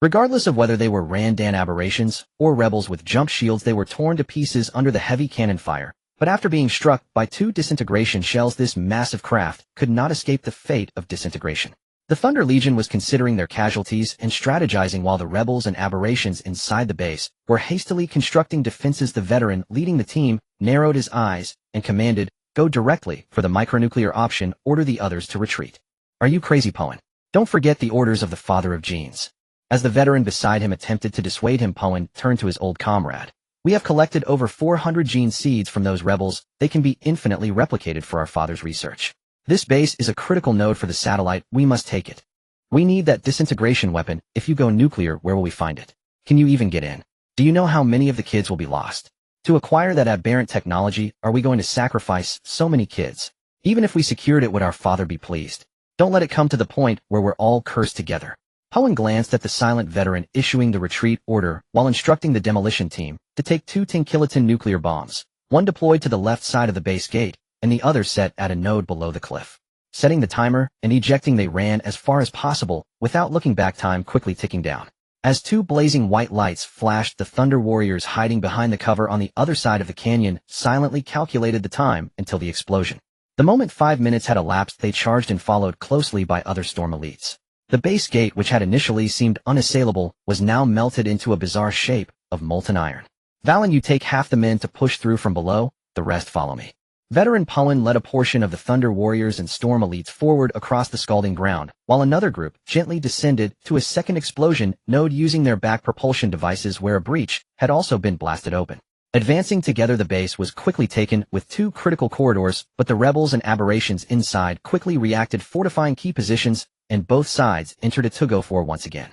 Regardless of whether they were Randan aberrations or rebels with jump shields, they were torn to pieces under the heavy cannon fire. But after being struck by 2 disintegration shells, this massive craft could not escape the fate of disintegration. The Thunder Legion was considering their casualties and strategizing, while the rebels and aberrations inside the base were hastily constructing defenses. The veteran leading the team narrowed his eyes and commanded, "Go directly for the micronuclear option, order the others to retreat." Are you crazy, Powen? Don't forget the orders of the father of genes. As the veteran beside him attempted to dissuade him, Powen turned to his old comrade. We have collected over 400 gene seeds from those rebels. They can be infinitely replicated for our father's research. This base is a critical node for the satellite. We must take it. We need that disintegration weapon. If you go nuclear, where will we find it? Can you even get in? Do you know how many of the kids will be lost? To acquire that aberrant technology, are we going to sacrifice so many kids? Even if we secured it, would our father be pleased? Don't let it come to the point where we're all cursed together. Powen glanced at the silent veteran issuing the retreat order while instructing the demolition team to take 2 10-kiloton nuclear bombs, one deployed to the left side of the base gate, and the other set at a node below the cliff. Setting the timer and ejecting, they ran as far as possible without looking back, time quickly ticking down. As 2 blazing white lights flashed, the Thunder Warriors hiding behind the cover on the other side of the canyon silently calculated the time until the explosion. The moment 5 minutes had elapsed, they charged and followed closely by other Storm Elites. The base gate, which had initially seemed unassailable, was now melted into a bizarre shape of molten iron. Valen, you take half the men to push through from below, the rest follow me. Veteran Powen led a portion of the Thunder Warriors and Storm Elites forward across the scalding ground, while another group gently descended to a second explosion node using their back propulsion devices, where a breach had also been blasted open. Advancing together, the base was quickly taken with 2 critical corridors, but the rebels and aberrations inside quickly reacted, fortifying key positions and both sides entered a tug-of-war once again.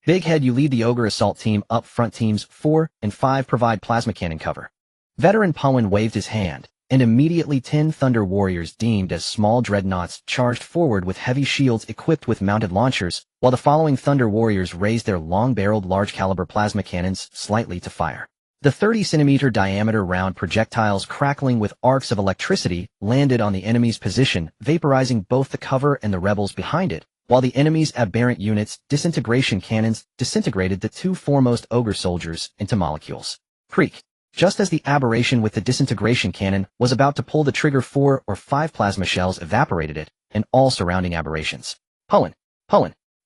Big Head, you lead the Ogre assault team. Up front, teams 4 and 5 provide plasma cannon cover. Veteran Pullen waved his hand, and immediately 10 Thunder Warriors deemed as small dreadnoughts charged forward with heavy shields equipped with mounted launchers, while the following Thunder Warriors raised their long-barreled large-caliber plasma cannons slightly to fire. The 30-centimeter diameter round projectiles, crackling with arcs of electricity, landed on the enemy's position, vaporizing both the cover and the rebels behind it, while the enemy's aberrant units' disintegration cannons disintegrated the 2 foremost Ogre soldiers into molecules. Creak. Just as the aberration with the disintegration cannon was about to pull the trigger, 4 or 5 plasma shells evaporated it, and all surrounding aberrations. Pullen,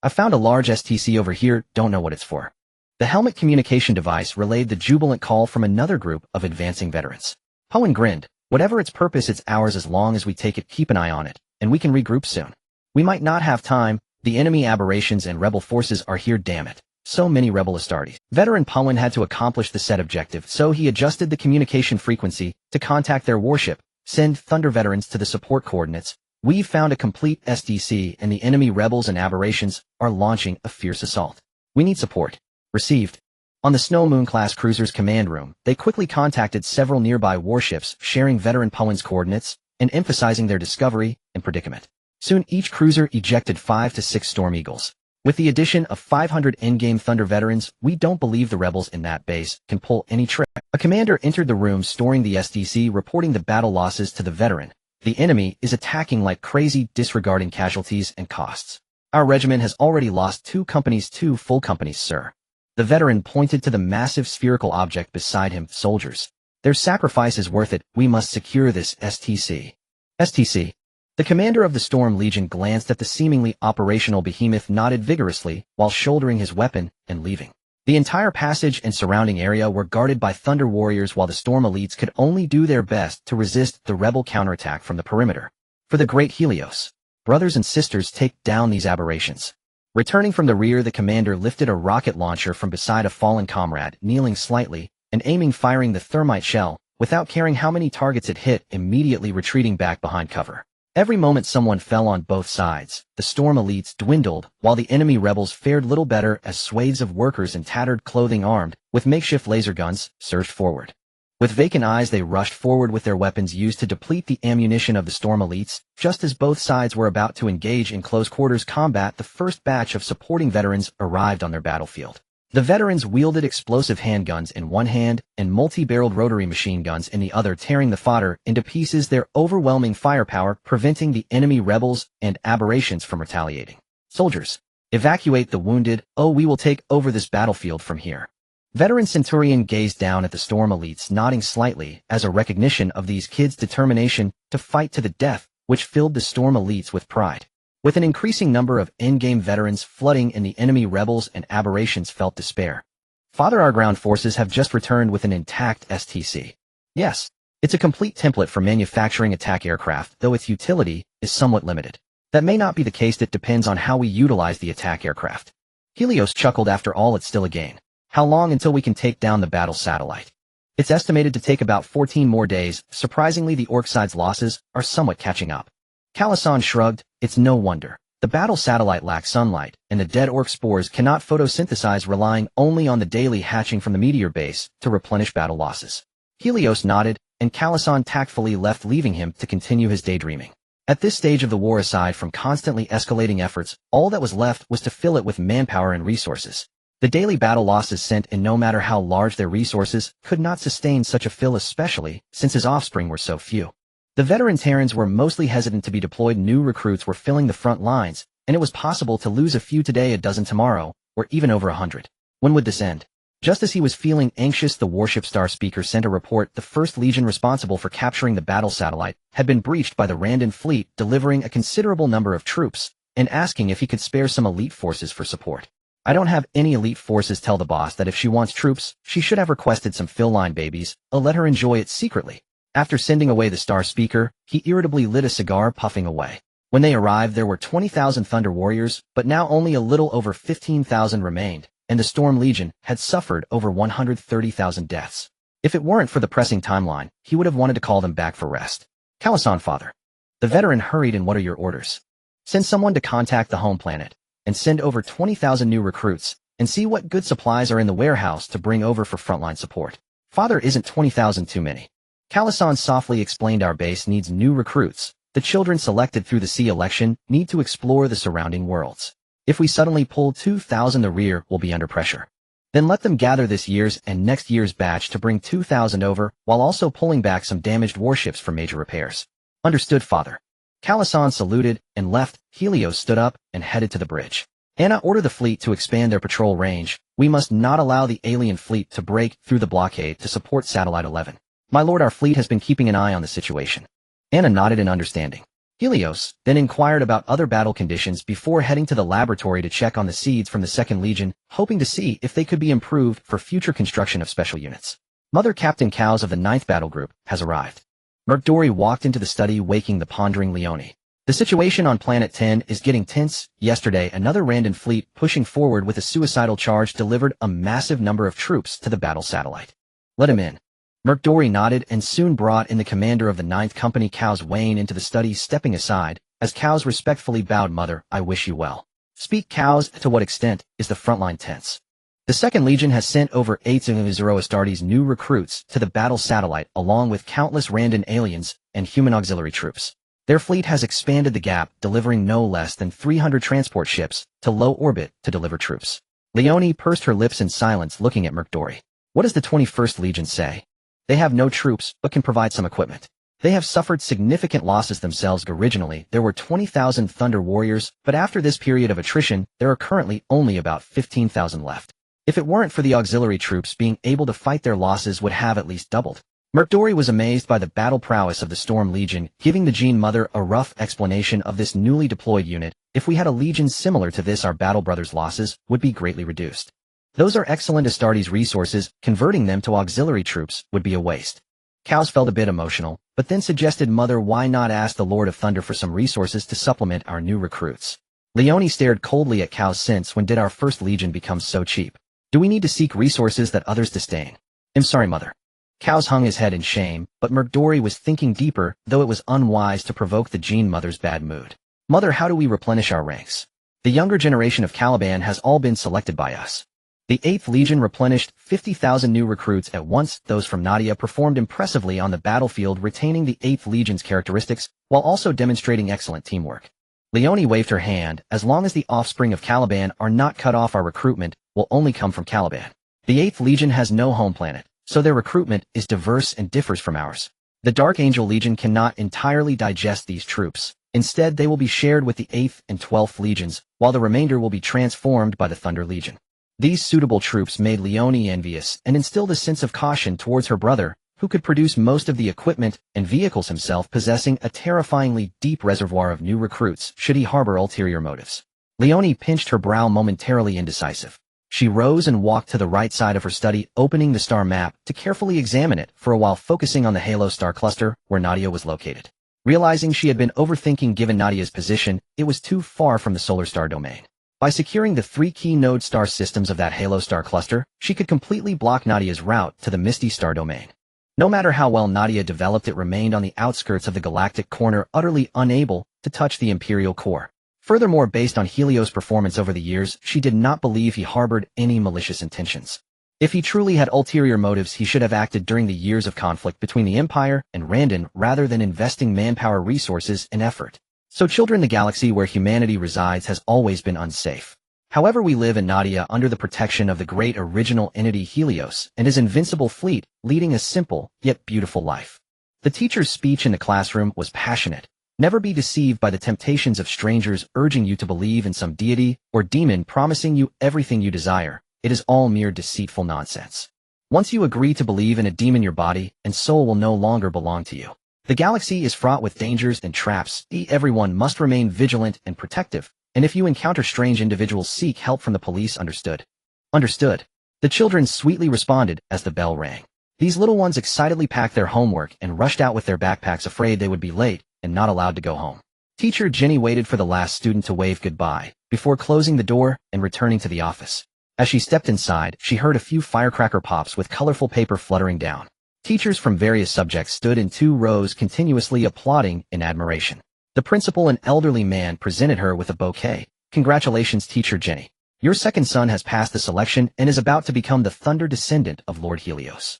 I found a large STC over here, don't know what it's for. The helmet communication device relayed the jubilant call from another group of advancing veterans. Pullen grinned. Whatever its purpose, it's ours as long as we take it. Keep an eye on it, and we can regroup soon. We might not have time. The enemy aberrations and rebel forces are here, damn it. So many rebel Astartes. Veteran Pullen had to accomplish the set objective, so he adjusted the communication frequency to contact their warship. Send Thunder veterans to the support coordinates. We've found a complete SDC, and the enemy rebels and aberrations are launching a fierce assault. We need support. Received. On the Snow Moon-class cruiser's command room, they quickly contacted several nearby warships, sharing Veteran Pullen's coordinates and emphasizing their discovery and predicament. Soon each cruiser ejected 5 to 6 Storm Eagles. With the addition of 500 in-game Thunder veterans, we don't believe the rebels in that base can pull any trick. A commander entered the room storing the SDC, reporting the battle losses to the veteran. The enemy is attacking like crazy, disregarding casualties and costs. Our regiment has already lost 2 companies, 2 full companies, sir. The veteran pointed to the massive spherical object beside him. Soldiers. Their sacrifice is worth it. We must secure this STC. STC. The commander of the Storm Legion glanced at the seemingly operational behemoth, nodded vigorously while shouldering his weapon and leaving. The entire passage and surrounding area were guarded by Thunder Warriors, while the Storm elites could only do their best to resist the rebel counterattack from the perimeter. For the Great Helios. Brothers and sisters, take down these aberrations. Returning from the rear, the commander lifted a rocket launcher from beside a fallen comrade, kneeling slightly, and aiming, firing the thermite shell, without caring how many targets it hit, immediately retreating back behind cover. Every moment someone fell on both sides. The Storm elites dwindled, while the enemy rebels fared little better as swathes of workers in tattered clothing, armed with makeshift laser guns, surged forward. With vacant eyes, they rushed forward with their weapons used to deplete the ammunition of the Storm elites. Just as both sides were about to engage in close quarters combat, the first batch of supporting veterans arrived on their battlefield. The veterans wielded explosive handguns in one hand and multi-barreled rotary machine guns in the other, tearing the fodder into pieces, their overwhelming firepower preventing the enemy rebels and aberrations from retaliating. Soldiers, evacuate the wounded. Oh, we will take over this battlefield from here. Veteran Centurion gazed down at the Storm elites, nodding slightly as a recognition of these kids' determination to fight to the death, which filled the Storm elites with pride. With an increasing number of in-game veterans flooding in, the enemy rebels and aberrations felt despair. Father, our ground forces have just returned with an intact STC. Yes, it's a complete template for manufacturing attack aircraft, though its utility is somewhat limited. That may not be the case. It depends on how we utilize the attack aircraft. Helios chuckled. After all, it's still a gain. How long until we can take down the battle satellite? It's estimated to take about 14 more days. Surprisingly, the Orc side's losses are somewhat catching up. Calasan shrugged. It's no wonder. The battle satellite lacks sunlight, and the dead Orc spores cannot photosynthesize, relying only on the daily hatching from the meteor base to replenish battle losses. Helios nodded, and Calasan tactfully left, leaving him to continue his daydreaming. At this stage of the war, aside from constantly escalating efforts, all that was left was to fill it with manpower and resources. The daily battle losses sent in, no matter how large their resources, could not sustain such a fill, especially since his offspring were so few. The veteran Terrans were mostly hesitant to be deployed. New recruits were filling the front lines, and it was possible to lose a few today, a dozen tomorrow, or even over 100. When would this end? Just as he was feeling anxious, the warship Star Speaker sent a report. The 1st Legion, responsible for capturing the battle satellite, had been breached by the Randan fleet, delivering a considerable number of troops, and asking if he could spare some elite forces for support. I don't have any elite forces. Tell the boss that if she wants troops, she should have requested some fill line babies. I'll let her enjoy it secretly. After sending away the Star Speaker, he irritably lit a cigar, puffing away. When they arrived, there were 20,000 Thunder Warriors, but now only a little over 15,000 remained, and the Storm Legion had suffered over 130,000 deaths. If it weren't for the pressing timeline, he would have wanted to call them back for rest. Calasan, father. The veteran hurried. And what are your orders? Send someone to contact the home planet and send over 20,000 new recruits and see what good supplies are in the warehouse to bring over for frontline support. Father, isn't 20,000 too many? Calasan softly explained, our base needs new recruits. The children selected through the sea election need to explore the surrounding worlds. If we suddenly pull 2,000, the rear will be under pressure. Then let them gather this year's and next year's batch to bring 2,000 over, while also pulling back some damaged warships for major repairs. Understood, Father. Calasan saluted and left. Helios stood up and headed to the bridge. Anna, order the fleet to expand their patrol range. We must not allow the alien fleet to break through the blockade to support Satellite 11. My lord, our fleet has been keeping an eye on the situation. Anna nodded in understanding. Helios then inquired about other battle conditions before heading to the laboratory to check on the seeds from the 2nd Legion, hoping to see if they could be improved for future construction of special units. Mother, Captain Cows of the 9th Battle Group has arrived. Murkdori walked into the study, waking the pondering Leone. The situation on Planet 10 is getting tense. Yesterday, another Randan fleet pushing forward with a suicidal charge delivered a massive number of troops to the battle satellite. Let him in. Murkdori nodded and soon brought in the commander of the 9th Company, Cows Wayne, into the study, stepping aside, as Cows respectfully bowed. Mother, I wish you well. Speak, Cows. To what extent is the frontline tense? The 2nd Legion has sent over 8 Zero Astartes new recruits to the battle satellite, along with countless Randan aliens and human auxiliary troops. Their fleet has expanded the gap, delivering no less than 300 transport ships to low orbit to deliver troops. Leone pursed her lips in silence, looking at Murkdori. What does the 21st Legion say? They have no troops, but can provide some equipment. They have suffered significant losses themselves. Originally, there were 20,000 Thunder Warriors, but after this period of attrition, there are currently only about 15,000 left. If it weren't for the auxiliary troops being able to fight, their losses would have at least doubled. Murkdori was amazed by the battle prowess of the Storm Legion, giving the Gene Mother a rough explanation of this newly deployed unit. If we had a legion similar to this, our Battle Brothers' losses would be greatly reduced. Those are excellent Astartes resources. Converting them to auxiliary troops would be a waste. Cows felt a bit emotional, but then suggested, Mother, why not ask the Lord of Thunder for some resources to supplement our new recruits? Leone stared coldly at Cows. Since when did our 1st Legion become so cheap? Do we need to seek resources that others disdain? I'm sorry, Mother. Cows hung his head in shame, but Murkdori was thinking deeper, though it was unwise to provoke the Gene Mother's bad mood. Mother, how do we replenish our ranks? The younger generation of Caliban has all been selected by us. The 8th Legion replenished 50,000 new recruits at once. Those from Nadia performed impressively on the battlefield, retaining the 8th Legion's characteristics, while also demonstrating excellent teamwork. Leone waved her hand. As long as the offspring of Caliban are not cut off, our recruitment will only come from Caliban. The 8th Legion has no home planet, so their recruitment is diverse and differs from ours. The Dark Angel Legion cannot entirely digest these troops. Instead, they will be shared with the 8th and 12th Legions, while the remainder will be transformed by the Thunder Legion. These suitable troops made Leone envious and instilled a sense of caution towards her brother, who could produce most of the equipment and vehicles himself, possessing a terrifyingly deep reservoir of new recruits should he harbor ulterior motives. Leone pinched her brow, momentarily indecisive. She rose and walked to the right side of her study, opening the star map to carefully examine it for a while, focusing on the Halo star cluster where Nadia was located. Realizing she had been overthinking given Nadia's position, it was too far from the solar star domain. By securing the 3 key node star systems of that Halo star cluster, she could completely block Nadia's route to the Misty star domain. No matter how well Nadia developed, it remained on the outskirts of the galactic corner, utterly unable to touch the Imperial core. Furthermore, based on Helios' performance over the years, she did not believe he harbored any malicious intentions. If he truly had ulterior motives, he should have acted during the years of conflict between the Empire and Randan rather than investing manpower, resources, and effort. So children, the galaxy where humanity resides has always been unsafe. However, we live in Nadia under the protection of the great original entity Helios and his invincible fleet, leading a simple yet beautiful life. The teacher's speech in the classroom was passionate. Never be deceived by the temptations of strangers urging you to believe in some deity or demon promising you everything you desire. It is all mere deceitful nonsense. Once you agree to believe in a demon, your body and soul will no longer belong to you. The galaxy is fraught with dangers and traps. Everyone must remain vigilant and protective, and if you encounter strange individuals, seek help from the police. Understood? Understood. The children sweetly responded as the bell rang. These little ones excitedly packed their homework and rushed out with their backpacks, afraid they would be late and not allowed to go home. Teacher Jenny waited for the last student to wave goodbye before closing the door and returning to the office. As she stepped inside, she heard a few firecracker pops with colorful paper fluttering down. Teachers from various subjects stood in 2 rows, continuously applauding in admiration. The principal, an elderly man, presented her with a bouquet. Congratulations, teacher Jenny. Your second son has passed the selection and is about to become the Thunder descendant of Lord Helios.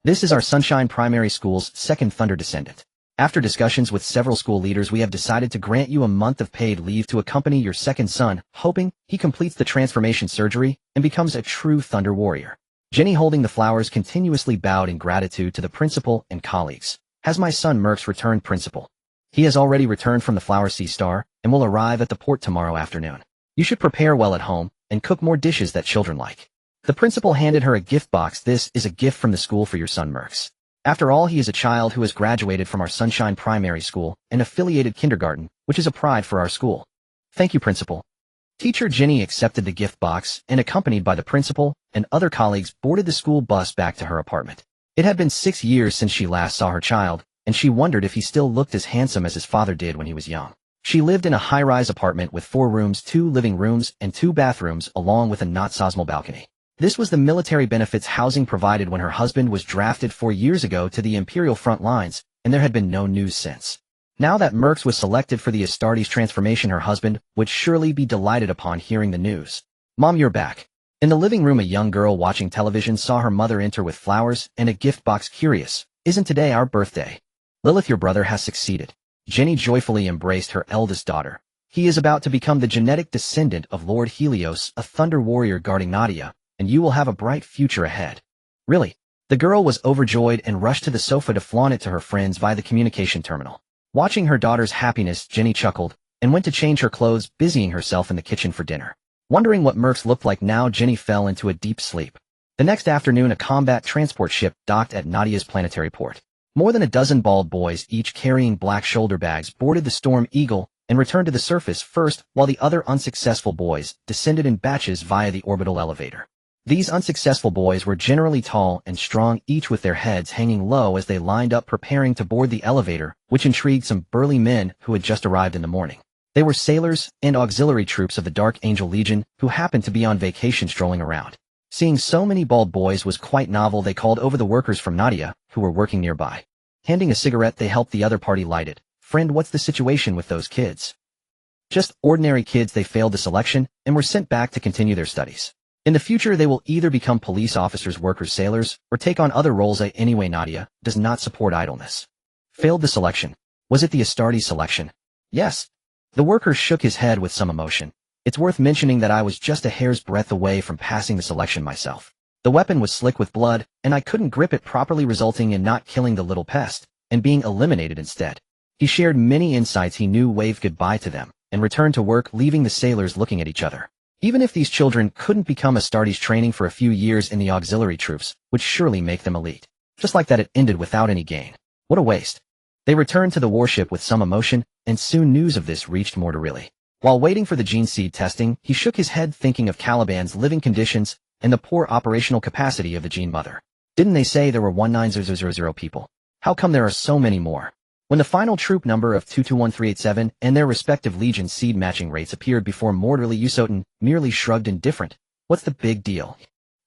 This is our Sunshine Primary School's second Thunder descendant. After discussions with several school leaders, we have decided to grant you a month of paid leave to accompany your second son, hoping he completes the transformation surgery and becomes a true Thunder warrior. Jenny, holding the flowers, continuously bowed in gratitude to the principal and colleagues. Has my son Merx returned, principal? He has already returned from the Flower Sea Star and will arrive at the port tomorrow afternoon. You should prepare well at home and cook more dishes that children like. The principal handed her a gift box. This is a gift from the school for your son Merx. After all, he is a child who has graduated from our Sunshine Primary School and affiliated kindergarten, which is a pride for our school. Thank you, principal. Teacher Jenny accepted the gift box and, accompanied by the principal and other colleagues, boarded the school bus back to her apartment. It had been 6 years since she last saw her child, and she wondered if he still looked as handsome as his father did when he was young. She lived in a high-rise apartment with 4 rooms, 2 living rooms, and 2 bathrooms, along with a not-so-small balcony. This was the military benefits housing provided when her husband was drafted 4 years ago to the Imperial front lines, and there had been no news since. Now that Merx was selected for the Astartes transformation, her husband would surely be delighted upon hearing the news. Mom, you're back. In the living room, a young girl watching television saw her mother enter with flowers and a gift box. Curious, isn't today our birthday? Lilith, your brother has succeeded. Jenny joyfully embraced her eldest daughter. He is about to become the genetic descendant of Lord Helios, a Thunder warrior guarding Nadia, and you will have a bright future ahead. Really? The girl was overjoyed and rushed to the sofa to flaunt it to her friends via the communication terminal. Watching her daughter's happiness, Jenny chuckled and went to change her clothes, busying herself in the kitchen for dinner. Wondering what Merx looked like now, Jenny fell into a deep sleep. The next afternoon, a combat transport ship docked at Nadia's planetary port. More than a dozen bald boys, each carrying black shoulder bags, boarded the Storm Eagle and returned to the surface first, while the other unsuccessful boys descended in batches via the orbital elevator. These unsuccessful boys were generally tall and strong, each with their heads hanging low as they lined up preparing to board the elevator, which intrigued some burly men who had just arrived in the morning. They were sailors and auxiliary troops of the Dark Angel Legion who happened to be on vacation strolling around. Seeing so many bald boys was quite novel. They called over the workers from Nadia, who were working nearby. Handing a cigarette, they helped the other party light it. Friend, what's the situation with those kids? Just ordinary kids. They failed the selection and were sent back to continue their studies. In the future, they will either become police officers, workers, sailors, or take on other roles. Anyway, Nadia does not support idleness. Failed the selection. Was it the Astartes selection? Yes. The worker shook his head with some emotion. It's worth mentioning that I was just a hair's breadth away from passing the selection myself. The weapon was slick with blood, and I couldn't grip it properly, resulting in not killing the little pest, and being eliminated instead. He shared many insights he knew, waved goodbye to them, and returned to work, leaving the sailors looking at each other. Even if these children couldn't become Astartes, training for a few years in the auxiliary troops would surely make them elite. Just like that, it ended without any gain. What a waste. They returned to the warship with some emotion, and soon news of this reached Mortarelli. While waiting for the gene seed testing, he shook his head, thinking of Caliban's living conditions and the poor operational capacity of the gene mother. Didn't they say there were 190,000 people? How come there are so many more? When the final troop number of 221387 and their respective legion seed matching rates appeared before Mortarelli, Usotin merely shrugged, indifferent. What's the big deal?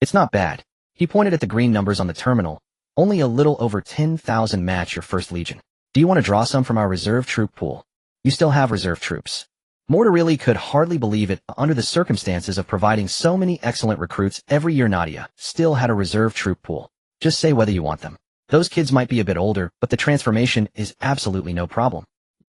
It's not bad. He pointed at the green numbers on the terminal. Only a little over 10,000 match your first legion. Do you want to draw some from our reserve troop pool? You still have reserve troops. Mortarelli could hardly believe it. Under the circumstances of providing so many excellent recruits every year, Nadia still had a reserve troop pool. Just say whether you want them. Those kids might be a bit older, but the transformation is absolutely no problem.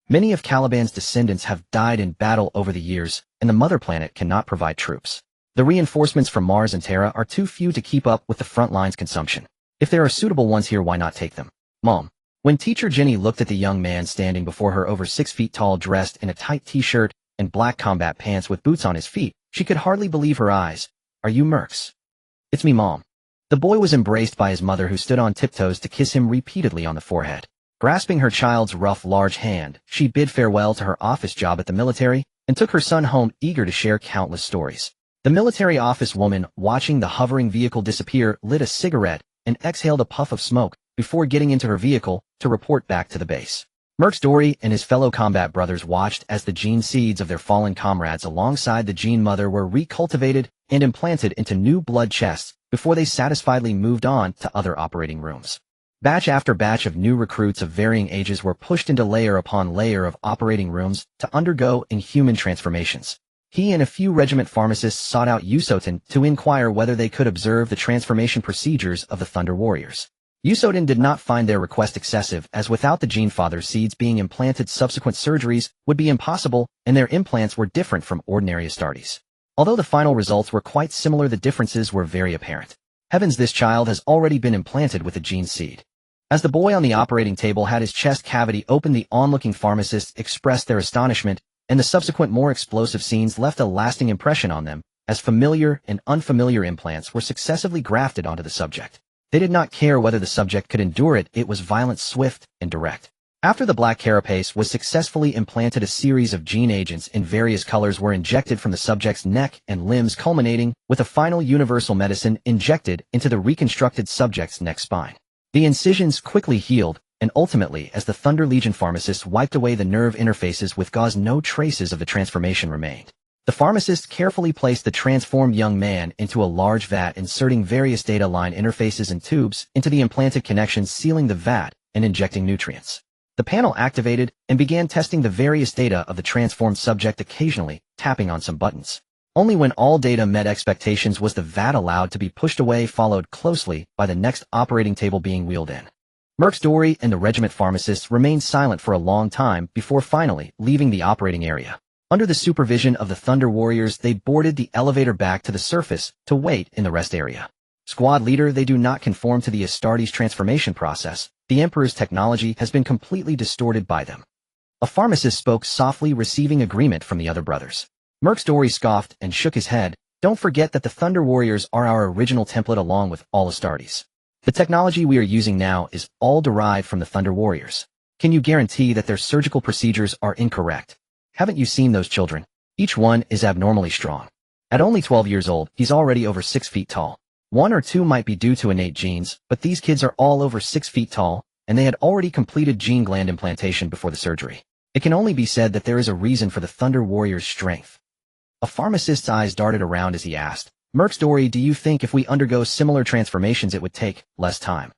Many of Caliban's descendants have died in battle over the years, and the mother planet cannot provide troops. The reinforcements from Mars and Terra are too few to keep up with the front line's consumption. If there are suitable ones here, why not take them? Mom. When teacher Jenny looked at the young man standing before her, over 6 feet tall, dressed in a tight t-shirt and black combat pants with boots on his feet, she could hardly believe her eyes. Are you Merx? It's me, Mom. The boy was embraced by his mother, who stood on tiptoes to kiss him repeatedly on the forehead. Grasping her child's rough, large hand, she bid farewell to her office job at the military and took her son home, eager to share countless stories. The military office woman, watching the hovering vehicle disappear, lit a cigarette and exhaled a puff of smoke before getting into her vehicle to report back to the base. Merx Dory and his fellow combat brothers watched as the gene seeds of their fallen comrades alongside the gene mother were recultivated and implanted into new blood chests before they satisfiedly moved on to other operating rooms. Batch after batch of new recruits of varying ages were pushed into layer upon layer of operating rooms to undergo inhuman transformations. He and a few regiment pharmacists sought out Yusotin to inquire whether they could observe the transformation procedures of the Thunder Warriors. Yusotin did not find their request excessive, as without the Gene Father seeds being implanted, subsequent surgeries would be impossible, and their implants were different from ordinary Astartes. Although the final results were quite similar, the differences were very apparent. Heavens, this child has already been implanted with a gene seed. As the boy on the operating table had his chest cavity open, the onlooking pharmacists expressed their astonishment, and the subsequent more explosive scenes left a lasting impression on them, as familiar and unfamiliar implants were successively grafted onto the subject. They did not care whether the subject could endure it, it was violent, swift, and direct. After the black carapace was successfully implanted, a series of gene agents in various colors were injected from the subject's neck and limbs, culminating with a final universal medicine injected into the reconstructed subject's neck spine. The incisions quickly healed, and ultimately, as the Thunder Legion pharmacists wiped away the nerve interfaces with gauze, no traces of the transformation remained. The pharmacist carefully placed the transformed young man into a large vat, inserting various data line interfaces and tubes into the implanted connections, sealing the vat and injecting nutrients. The panel activated and began testing the various data of the transformed subject, occasionally tapping on some buttons. Only when all data met expectations was the vat allowed to be pushed away, followed closely by the next operating table being wheeled in. Mercs Dory and the regiment pharmacists remained silent for a long time before finally leaving the operating area. Under the supervision of the Thunder Warriors, they boarded the elevator back to the surface to wait in the rest area. Squad leader, they do not conform to the Astartes transformation process. The Emperor's technology has been completely distorted by them. A pharmacist spoke softly, receiving agreement from the other brothers. Mercs Dory scoffed and shook his head. Don't forget that the Thunder Warriors are our original template along with all Astartes. The technology we are using now is all derived from the Thunder Warriors. Can you guarantee that their surgical procedures are incorrect? Haven't you seen those children? Each one is abnormally strong. At only 12 years old, he's already over 6 feet tall. 1 or 2 might be due to innate genes, but these kids are all over 6 feet tall, and they had already completed gene gland implantation before the surgery. It can only be said that there is a reason for the Thunder Warriors' strength. A pharmacist's eyes darted around as he asked, Mercs Dory, do you think if we undergo similar transformations it would take less time?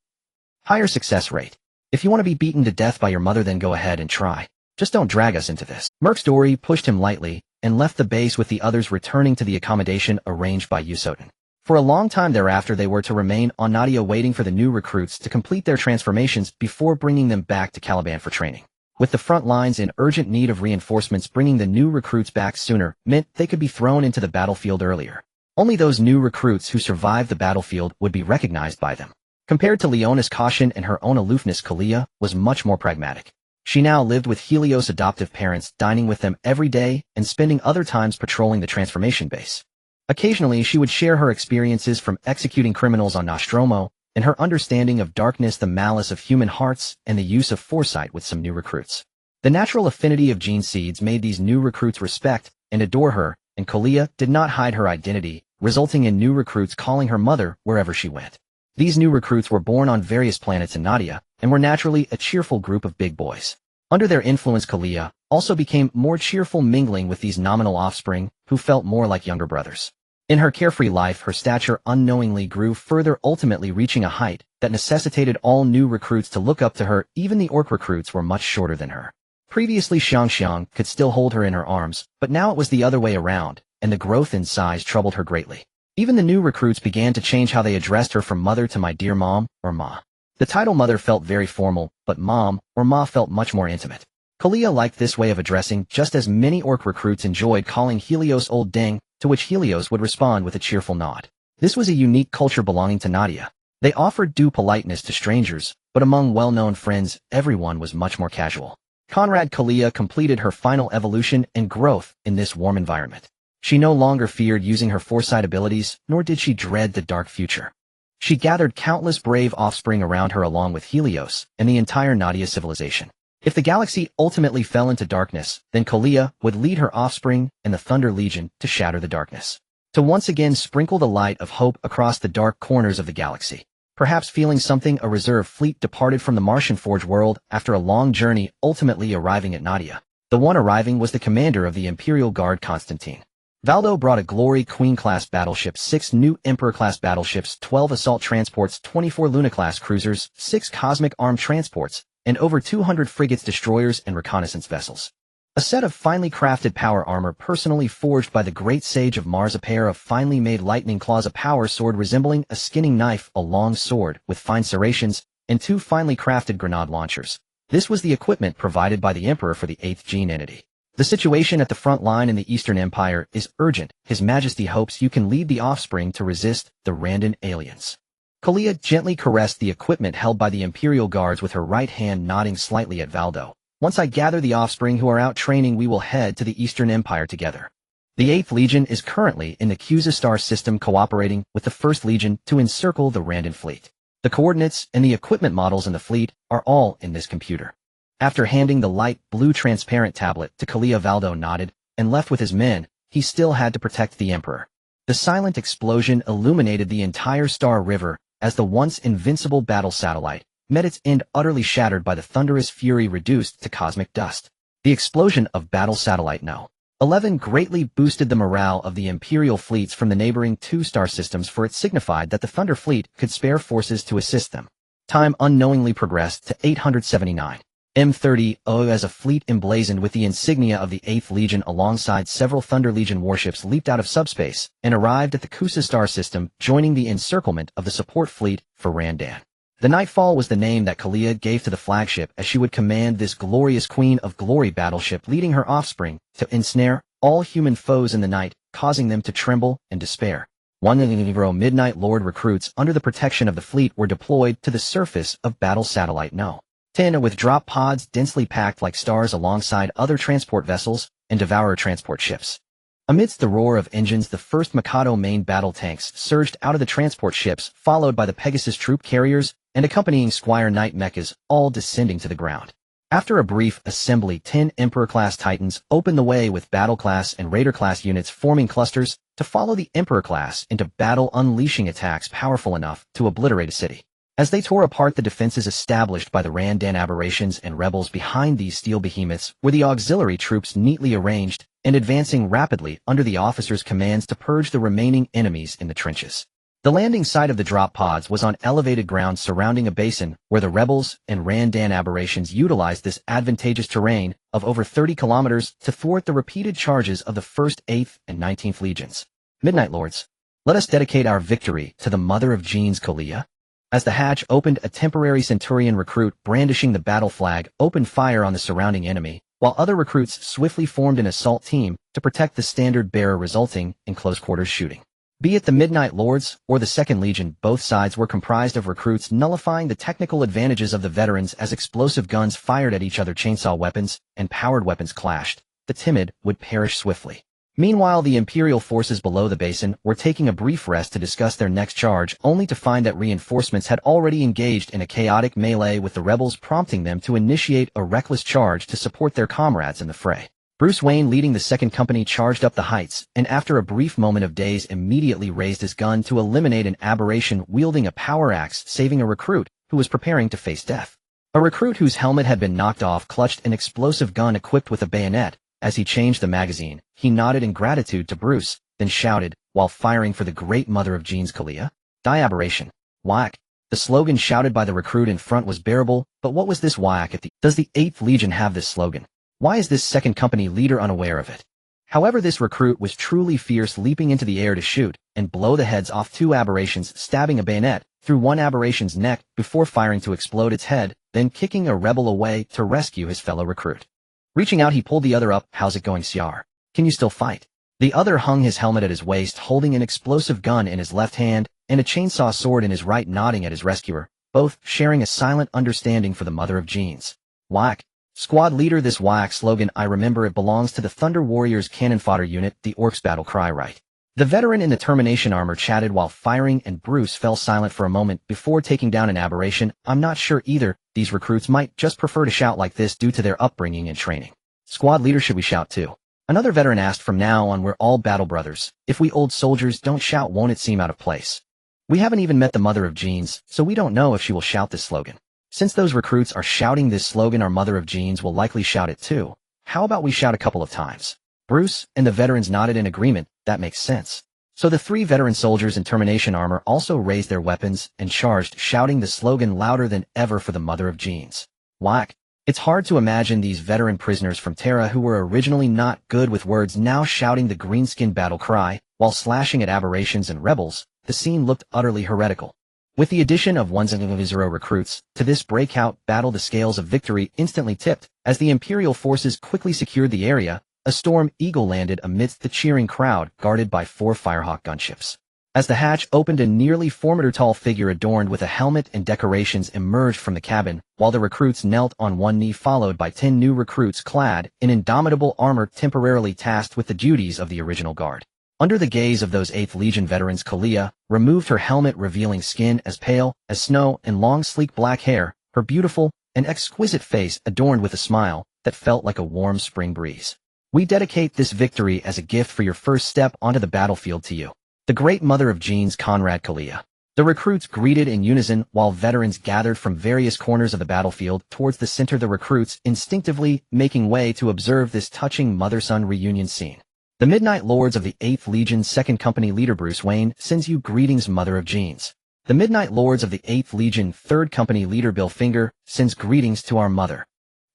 Higher success rate. If you want to be beaten to death by your mother, then go ahead and try. Just don't drag us into this. Mercs Dory pushed him lightly and left the base with the others, returning to the accommodation arranged by Yusotin. For a long time thereafter, they were to remain on Nadia, waiting for the new recruits to complete their transformations before bringing them back to Caliban for training. With the front lines in urgent need of reinforcements, bringing the new recruits back sooner meant they could be thrown into the battlefield earlier. Only those new recruits who survived the battlefield would be recognized by them. Compared to Leona's caution and her own aloofness, Kalia was much more pragmatic. She now lived with Helios' adoptive parents, dining with them every day and spending other times patrolling the transformation base. Occasionally, she would share her experiences from executing criminals on Nostromo and her understanding of darkness, the malice of human hearts, and the use of foresight with some new recruits. The natural affinity of gene seeds made these new recruits respect and adore her, and Kalia did not hide her identity, resulting in new recruits calling her mother wherever she went. These new recruits were born on various planets in Nadia, and were naturally a cheerful group of big boys. Under their influence, Kalia also became more cheerful, mingling with these nominal offspring, who felt more like younger brothers. In her carefree life, her stature unknowingly grew further, ultimately reaching a height that necessitated all new recruits to look up to her. Even the orc recruits were much shorter than her. Previously, Xiang could still hold her in her arms, but now it was the other way around, and the growth in size troubled her greatly. Even the new recruits began to change how they addressed her, from mother to my dear mom, or ma. The title mother felt very formal, but mom, or ma, felt much more intimate. Kalia liked this way of addressing, just as many orc recruits enjoyed calling Helios Old Deng, to which Helios would respond with a cheerful nod. This was a unique culture belonging to Nadia. They offered due politeness to strangers, but among well-known friends, everyone was much more casual. Conrad, Kalia completed her final evolution and growth in this warm environment. She no longer feared using her foresight abilities, nor did she dread the dark future. She gathered countless brave offspring around her, along with Helios and the entire Nadia civilization. If the galaxy ultimately fell into darkness, then Kalia would lead her offspring and the Thunder Legion to shatter the darkness, to once again sprinkle the light of hope across the dark corners of the galaxy. Perhaps feeling something, a reserve fleet departed from the Martian Forge world after a long journey, ultimately arriving at Nadia. The one arriving was the commander of the Imperial Guard, Constantine. Valdo brought a Glory Queen-class battleship, 6 new Emperor-class battleships, 12 assault transports, 24 Luna-class cruisers, 6 cosmic armed transports, and over 200 frigates, destroyers, and reconnaissance vessels. A set of finely crafted power armor personally forged by the great sage of Mars, a pair of finely made lightning claws, a power sword resembling a skinning knife, a long sword with fine serrations, and 2 finely crafted grenade launchers. This was the equipment provided by the Emperor for the 8th gene entity. The situation at the front line in the Eastern Empire is urgent. His Majesty hopes you can lead the offspring to resist the Randan aliens. Kalia gently caressed the equipment held by the Imperial Guards with her right hand, nodding slightly at Valdo. Once I gather the offspring who are out training, we will head to the Eastern Empire together. The 8th Legion is currently in the Cusa star system, cooperating with the 1st Legion to encircle the Randan fleet. The coordinates and the equipment models in the fleet are all in this computer. After handing the light blue transparent tablet to Kalia, Valdo nodded and left with his men. He still had to protect the Emperor. The silent explosion illuminated the entire Star River as the once invincible battle satellite met its end, utterly shattered by the thunderous fury, reduced to cosmic dust. The explosion of Battle Satellite No. 11 greatly boosted the morale of the Imperial fleets from the neighboring 2 star systems, for it signified that the Thunder Fleet could spare forces to assist them. Time unknowingly progressed to 879. M30 as a fleet emblazoned with the insignia of the 8th Legion alongside several Thunder Legion warships leaped out of subspace and arrived at the Cusa star system, joining the encirclement of the support fleet for Randan. The Nightfall was the name that Kalia gave to the flagship, as she would command this glorious Queen of Glory battleship, leading her offspring to ensnare all human foes in the night, causing them to tremble and despair. 1 Midnight Lord recruits under the protection of the fleet were deployed to the surface of Battle Satellite No. 10 with drop pods densely packed like stars alongside other transport vessels and Devourer transport ships. Amidst the roar of engines, the 1st Mikado main battle tanks surged out of the transport ships, followed by the Pegasus troop carriers and accompanying Squire Knight mechas, all descending to the ground. After a brief assembly, 10 Emperor-class Titans opened the way, with Battle-class and Raider-class units forming clusters to follow the Emperor-class into battle, unleashing attacks powerful enough to obliterate a city. As they tore apart the defenses established by the Randan aberrations and rebels, behind these steel behemoths were the auxiliary troops, neatly arranged and advancing rapidly under the officers' commands to purge the remaining enemies in the trenches. The landing site of the drop pods was on elevated ground surrounding a basin where the rebels and Randan aberrations utilized this advantageous terrain of over 30 kilometers to thwart the repeated charges of the 1st, 8th, and 19th Legions. Midnight Lords, let us dedicate our victory to the Mother of Genes, Kalia. As the hatch opened, a temporary Centurion recruit brandishing the battle flag opened fire on the surrounding enemy, while other recruits swiftly formed an assault team to protect the standard bearer, resulting in close-quarters shooting. Be it the Midnight Lords or the 2nd Legion, both sides were comprised of recruits, nullifying the technical advantages of the veterans as explosive guns fired at each other, chainsaw weapons and powered weapons clashed. The timid would perish swiftly. Meanwhile, the Imperial forces below the basin were taking a brief rest to discuss their next charge, only to find that reinforcements had already engaged in a chaotic melee with the rebels, prompting them to initiate a reckless charge to support their comrades in the fray. Bruce Wayne, leading the 2nd Company, charged up the heights, and after a brief moment of daze immediately raised his gun to eliminate an aberration wielding a power axe, saving a recruit who was preparing to face death. A recruit whose helmet had been knocked off clutched an explosive gun equipped with a bayonet. As he changed the magazine, he nodded in gratitude to Bruce, then shouted, while firing for the great Mother of Genes, Kalia. Die aberration. Whack. The slogan shouted by the recruit in front was bearable, but what was this whack at the— Does the 8th Legion have this slogan? Why is this 2nd Company leader unaware of it? However, this recruit was truly fierce, leaping into the air to shoot and blow the heads off 2 aberrations, stabbing a bayonet through one aberration's neck before firing to explode its head, then kicking a rebel away to rescue his fellow recruit. Reaching out, he pulled the other up. How's it going, Ciar? Can you still fight? The other hung his helmet at his waist, holding an explosive gun in his left hand and a chainsaw sword in his right, nodding at his rescuer, both sharing a silent understanding for the Mother of Genes. Whack. Squad leader, this whack slogan, I remember it belongs to the Thunder Warriors cannon fodder unit, the Orcs battle cry, right? The veteran in the termination armor chatted while firing, and Bruce fell silent for a moment before taking down an aberration. I'm not sure either. These recruits might just prefer to shout like this due to their upbringing and training. Squad leader, should we shout too? Another veteran asked. From now on, we're all battle brothers. If we old soldiers don't shout, won't it seem out of place? We haven't even met the Mother of Genes, so we don't know if she will shout this slogan. Since those recruits are shouting this slogan, our Mother of Genes will likely shout it too. How about we shout a couple of times? Bruce and the veterans nodded in agreement, That makes sense. So the 3 veteran soldiers in termination armor also raised their weapons and charged, shouting the slogan louder than ever for the mother of genes. Whack. It's hard to imagine these veteran prisoners from Terra who were originally not good with words now shouting the greenskin battle cry, while slashing at aberrations and rebels. The scene looked utterly heretical. With the addition of 1,000 recruits to this breakout battle, the scales of victory instantly tipped. As the Imperial forces quickly secured the area, a Storm Eagle landed amidst the cheering crowd, guarded by 4 Firehawk gunships. As the hatch opened, a nearly 4-meter-tall figure adorned with a helmet and decorations emerged from the cabin, while the recruits knelt on one knee, followed by 10 new recruits clad in indomitable armor temporarily tasked with the duties of the original guard. Under the gaze of those 8th Legion veterans, Kalia removed her helmet, revealing skin as pale as snow and long sleek black hair, her beautiful and exquisite face adorned with a smile that felt like a warm spring breeze. We dedicate this victory as a gift for your first step onto the battlefield to you, the great mother of genes, Conrad Kalia. The recruits greeted in unison while veterans gathered from various corners of the battlefield towards the center, the recruits instinctively making way to observe this touching mother-son reunion scene. The Midnight Lords of the 8th Legion 2nd Company leader Bruce Wayne sends you greetings, mother of genes. The Midnight Lords of the 8th Legion 3rd Company leader Bill Finger sends greetings to our mother.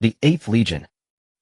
The 8th Legion.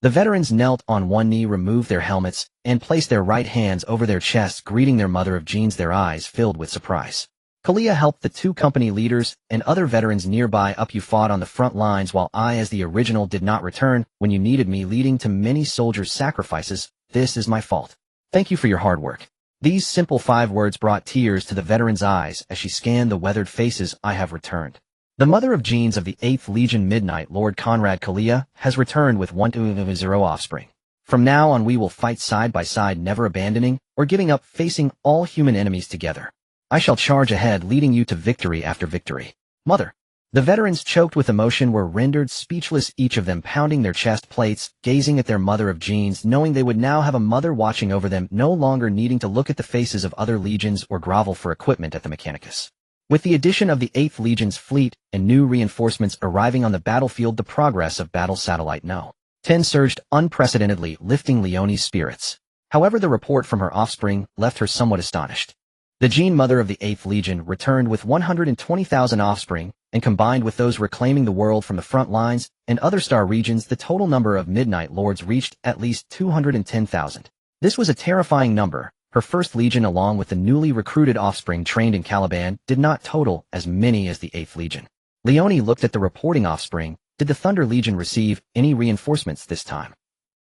The veterans knelt on one knee, removed their helmets, and placed their right hands over their chests, greeting their mother of genes, their eyes filled with surprise. Kalia helped the 2 company leaders and other veterans nearby up. You fought on the front lines while I, as the original, did not return when you needed me, leading to many soldiers' sacrifices. This is my fault. Thank you for your hard work. These simple 5 words brought tears to the veteran's eyes as she scanned the weathered faces. I have returned. The mother of genes of the 8th Legion Midnight Lord Conrad Kalia has returned with 1,000 offspring. From now on we will fight side by side, never abandoning or giving up, facing all human enemies together. I shall charge ahead, leading you to victory after victory. Mother. The veterans, choked with emotion, were rendered speechless, each of them pounding their chest plates, gazing at their mother of genes, knowing they would now have a mother watching over them, no longer needing to look at the faces of other legions or grovel for equipment at the Mechanicus. With the addition of the 8th Legion's fleet and new reinforcements arriving on the battlefield, the progress of Battle Satellite No. 10 surged unprecedentedly, lifting Leonie's spirits. However, the report from her offspring left her somewhat astonished. The Gene Mother of the 8th Legion returned with 120,000 offspring, and combined with those reclaiming the world from the front lines and other star regions, the total number of Midnight Lords reached at least 210,000. This was a terrifying number. Her first legion, along with the newly recruited offspring trained in Caliban, did not total as many as the 8th Legion. Leonie looked at the reporting offspring. Did the Thunder Legion receive any reinforcements this time?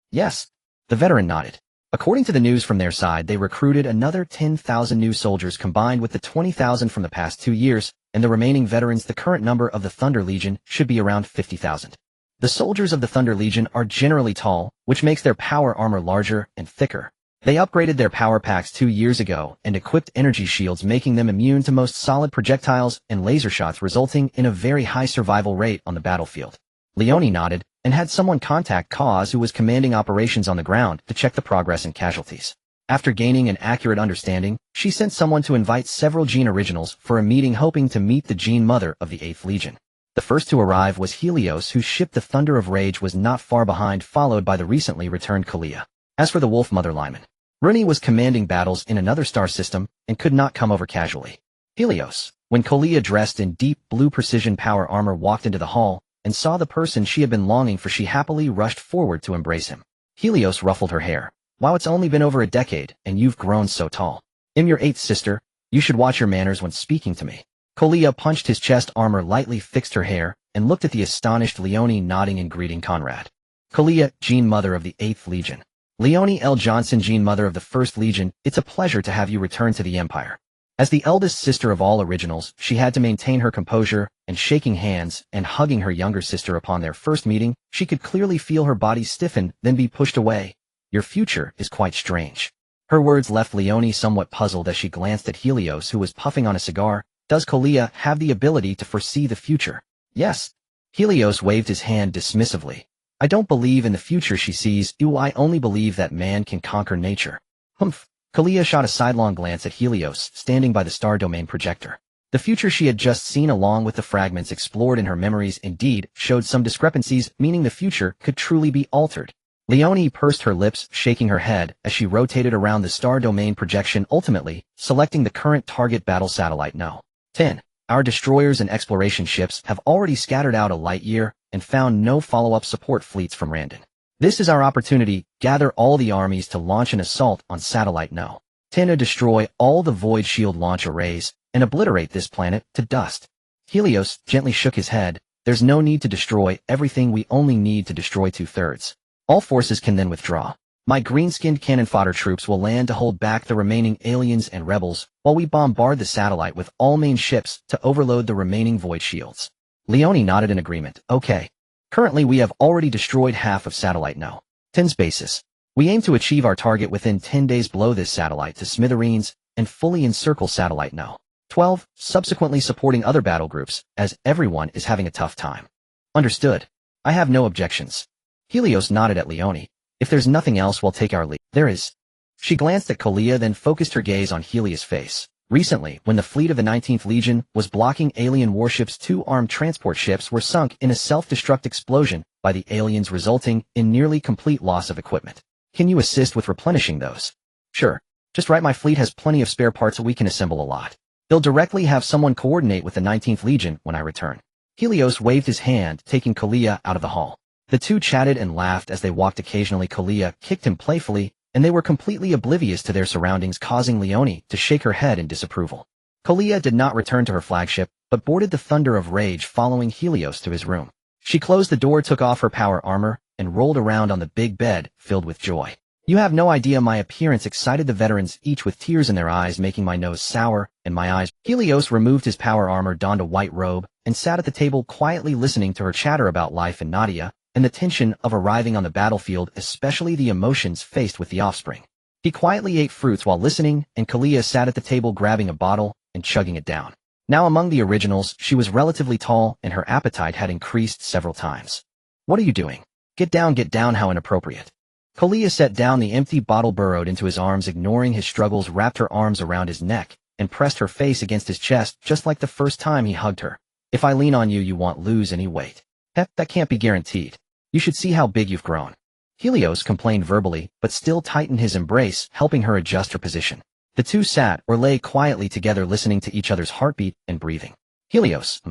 Yes. The veteran nodded. According to the news from their side, they recruited another 10,000 new soldiers combined with the 20,000 from the past 2 years, and the remaining veterans. The current number of the Thunder Legion should be around 50,000. The soldiers of the Thunder Legion are generally tall, which makes their power armor larger and thicker. They upgraded their power packs 2 years ago and equipped energy shields, making them immune to most solid projectiles and laser shots, resulting in a very high survival rate on the battlefield. Leonie nodded and had someone contact Kaz, who was commanding operations on the ground, to check the progress and casualties. After gaining an accurate understanding, she sent someone to invite several Gene Originals for a meeting, hoping to meet the Gene Mother of the 8th Legion. The first to arrive was Helios, whose ship the Thunder of Rage was not far behind, followed by the recently returned Kalia. As for the Wolf Mother Lyman, Rooney was commanding battles in another star system and could not come over casually. Helios, when Kalia, dressed in deep blue precision power armor, walked into the hall and saw the person she had been longing for, she happily rushed forward to embrace him. Helios ruffled her hair. Wow, it's only been over a decade, and you've grown so tall. I'm your 8th sister. You should watch your manners when speaking to me. Kalia punched his chest armor, lightly fixed her hair, and looked at the astonished Leonie, nodding in greeting. Conrad. Kalia, Gene Mother of the 8th Legion. Leonie L. Johnson, Gene Mother of the 1st Legion, it's a pleasure to have you return to the Empire. As the eldest sister of all originals, she had to maintain her composure, and shaking hands and hugging her younger sister upon their first meeting, she could clearly feel her body stiffen, then be pushed away. Your future is quite strange. Her words left Leonie somewhat puzzled as she glanced at Helios, who was puffing on a cigar. Does Kalia have the ability to foresee the future? Yes. Helios waved his hand dismissively. I don't believe in the future she sees. I only believe that man can conquer nature. Humph. Kalia shot a sidelong glance at Helios, standing by the star domain projector. The future she had just seen, along with the fragments explored in her memories, indeed showed some discrepancies, meaning the future could truly be altered. Leonie pursed her lips, shaking her head as she rotated around the star domain projection, ultimately selecting the current target battle satellite. No. 10. Our destroyers and exploration ships have already scattered out a light year and found no follow-up support fleets from Randon. This is our opportunity. Gather all the armies to launch an assault on satellite No. 10 to destroy all the Void Shield launch arrays and obliterate this planet to dust. Helios gently shook his head. There's no need to destroy everything, we only need to destroy 2/3. All forces can then withdraw. My green-skinned cannon fodder troops will land to hold back the remaining aliens and rebels while we bombard the satellite with all main ships to overload the remaining void shields. Leonie nodded in agreement. Okay. Currently we have already destroyed half of satellite No. 10's bases. We aim to achieve our target within 10 days, blow this satellite to smithereens and fully encircle satellite No. 12, subsequently supporting other battle groups, as everyone is having a tough time. Understood. I have no objections. Helios nodded at Leonie. If there's nothing else, we'll take our lead. There is. She glanced at Kalia, then focused her gaze on Helios' face. Recently, when the fleet of the 19th Legion was blocking alien warships, 2 armed transport ships were sunk in a self-destruct explosion by the aliens, resulting in nearly complete loss of equipment. Can you assist with replenishing those? Sure. Just right, my fleet has plenty of spare parts, we can assemble a lot. They'll directly have someone coordinate with the 19th Legion when I return. Helios waved his hand, taking Kalia out of the hall. The two chatted and laughed as they walked. Occasionally Kalia kicked him playfully, and they were completely oblivious to their surroundings, causing Leonie to shake her head in disapproval. Kalia did not return to her flagship, but boarded the Thunder of Rage, following Helios to his room. She closed the door, took off her power armor, and rolled around on the big bed, filled with joy. You have no idea my appearance excited the veterans, each with tears in their eyes, making my nose sour and my eyes. Helios removed his power armor, donned a white robe, and sat at the table quietly listening to her chatter about life in Nadia and the tension of arriving on the battlefield, especially the emotions faced with the offspring. He quietly ate fruits while listening, and Kalia sat at the table grabbing a bottle and chugging it down. Now among the originals, she was relatively tall and her appetite had increased several times. What are you doing? Get down, how inappropriate. Kalia set down the empty bottle, burrowed into his arms, ignoring his struggles, wrapped her arms around his neck, and pressed her face against his chest, just like the first time he hugged her. If I lean on you, you won't lose any weight. Heck, that can't be guaranteed. You should see how big you've grown. Helios complained verbally, but still tightened his embrace, helping her adjust her position. The two sat or lay quietly together, listening to each other's heartbeat and breathing. Helios,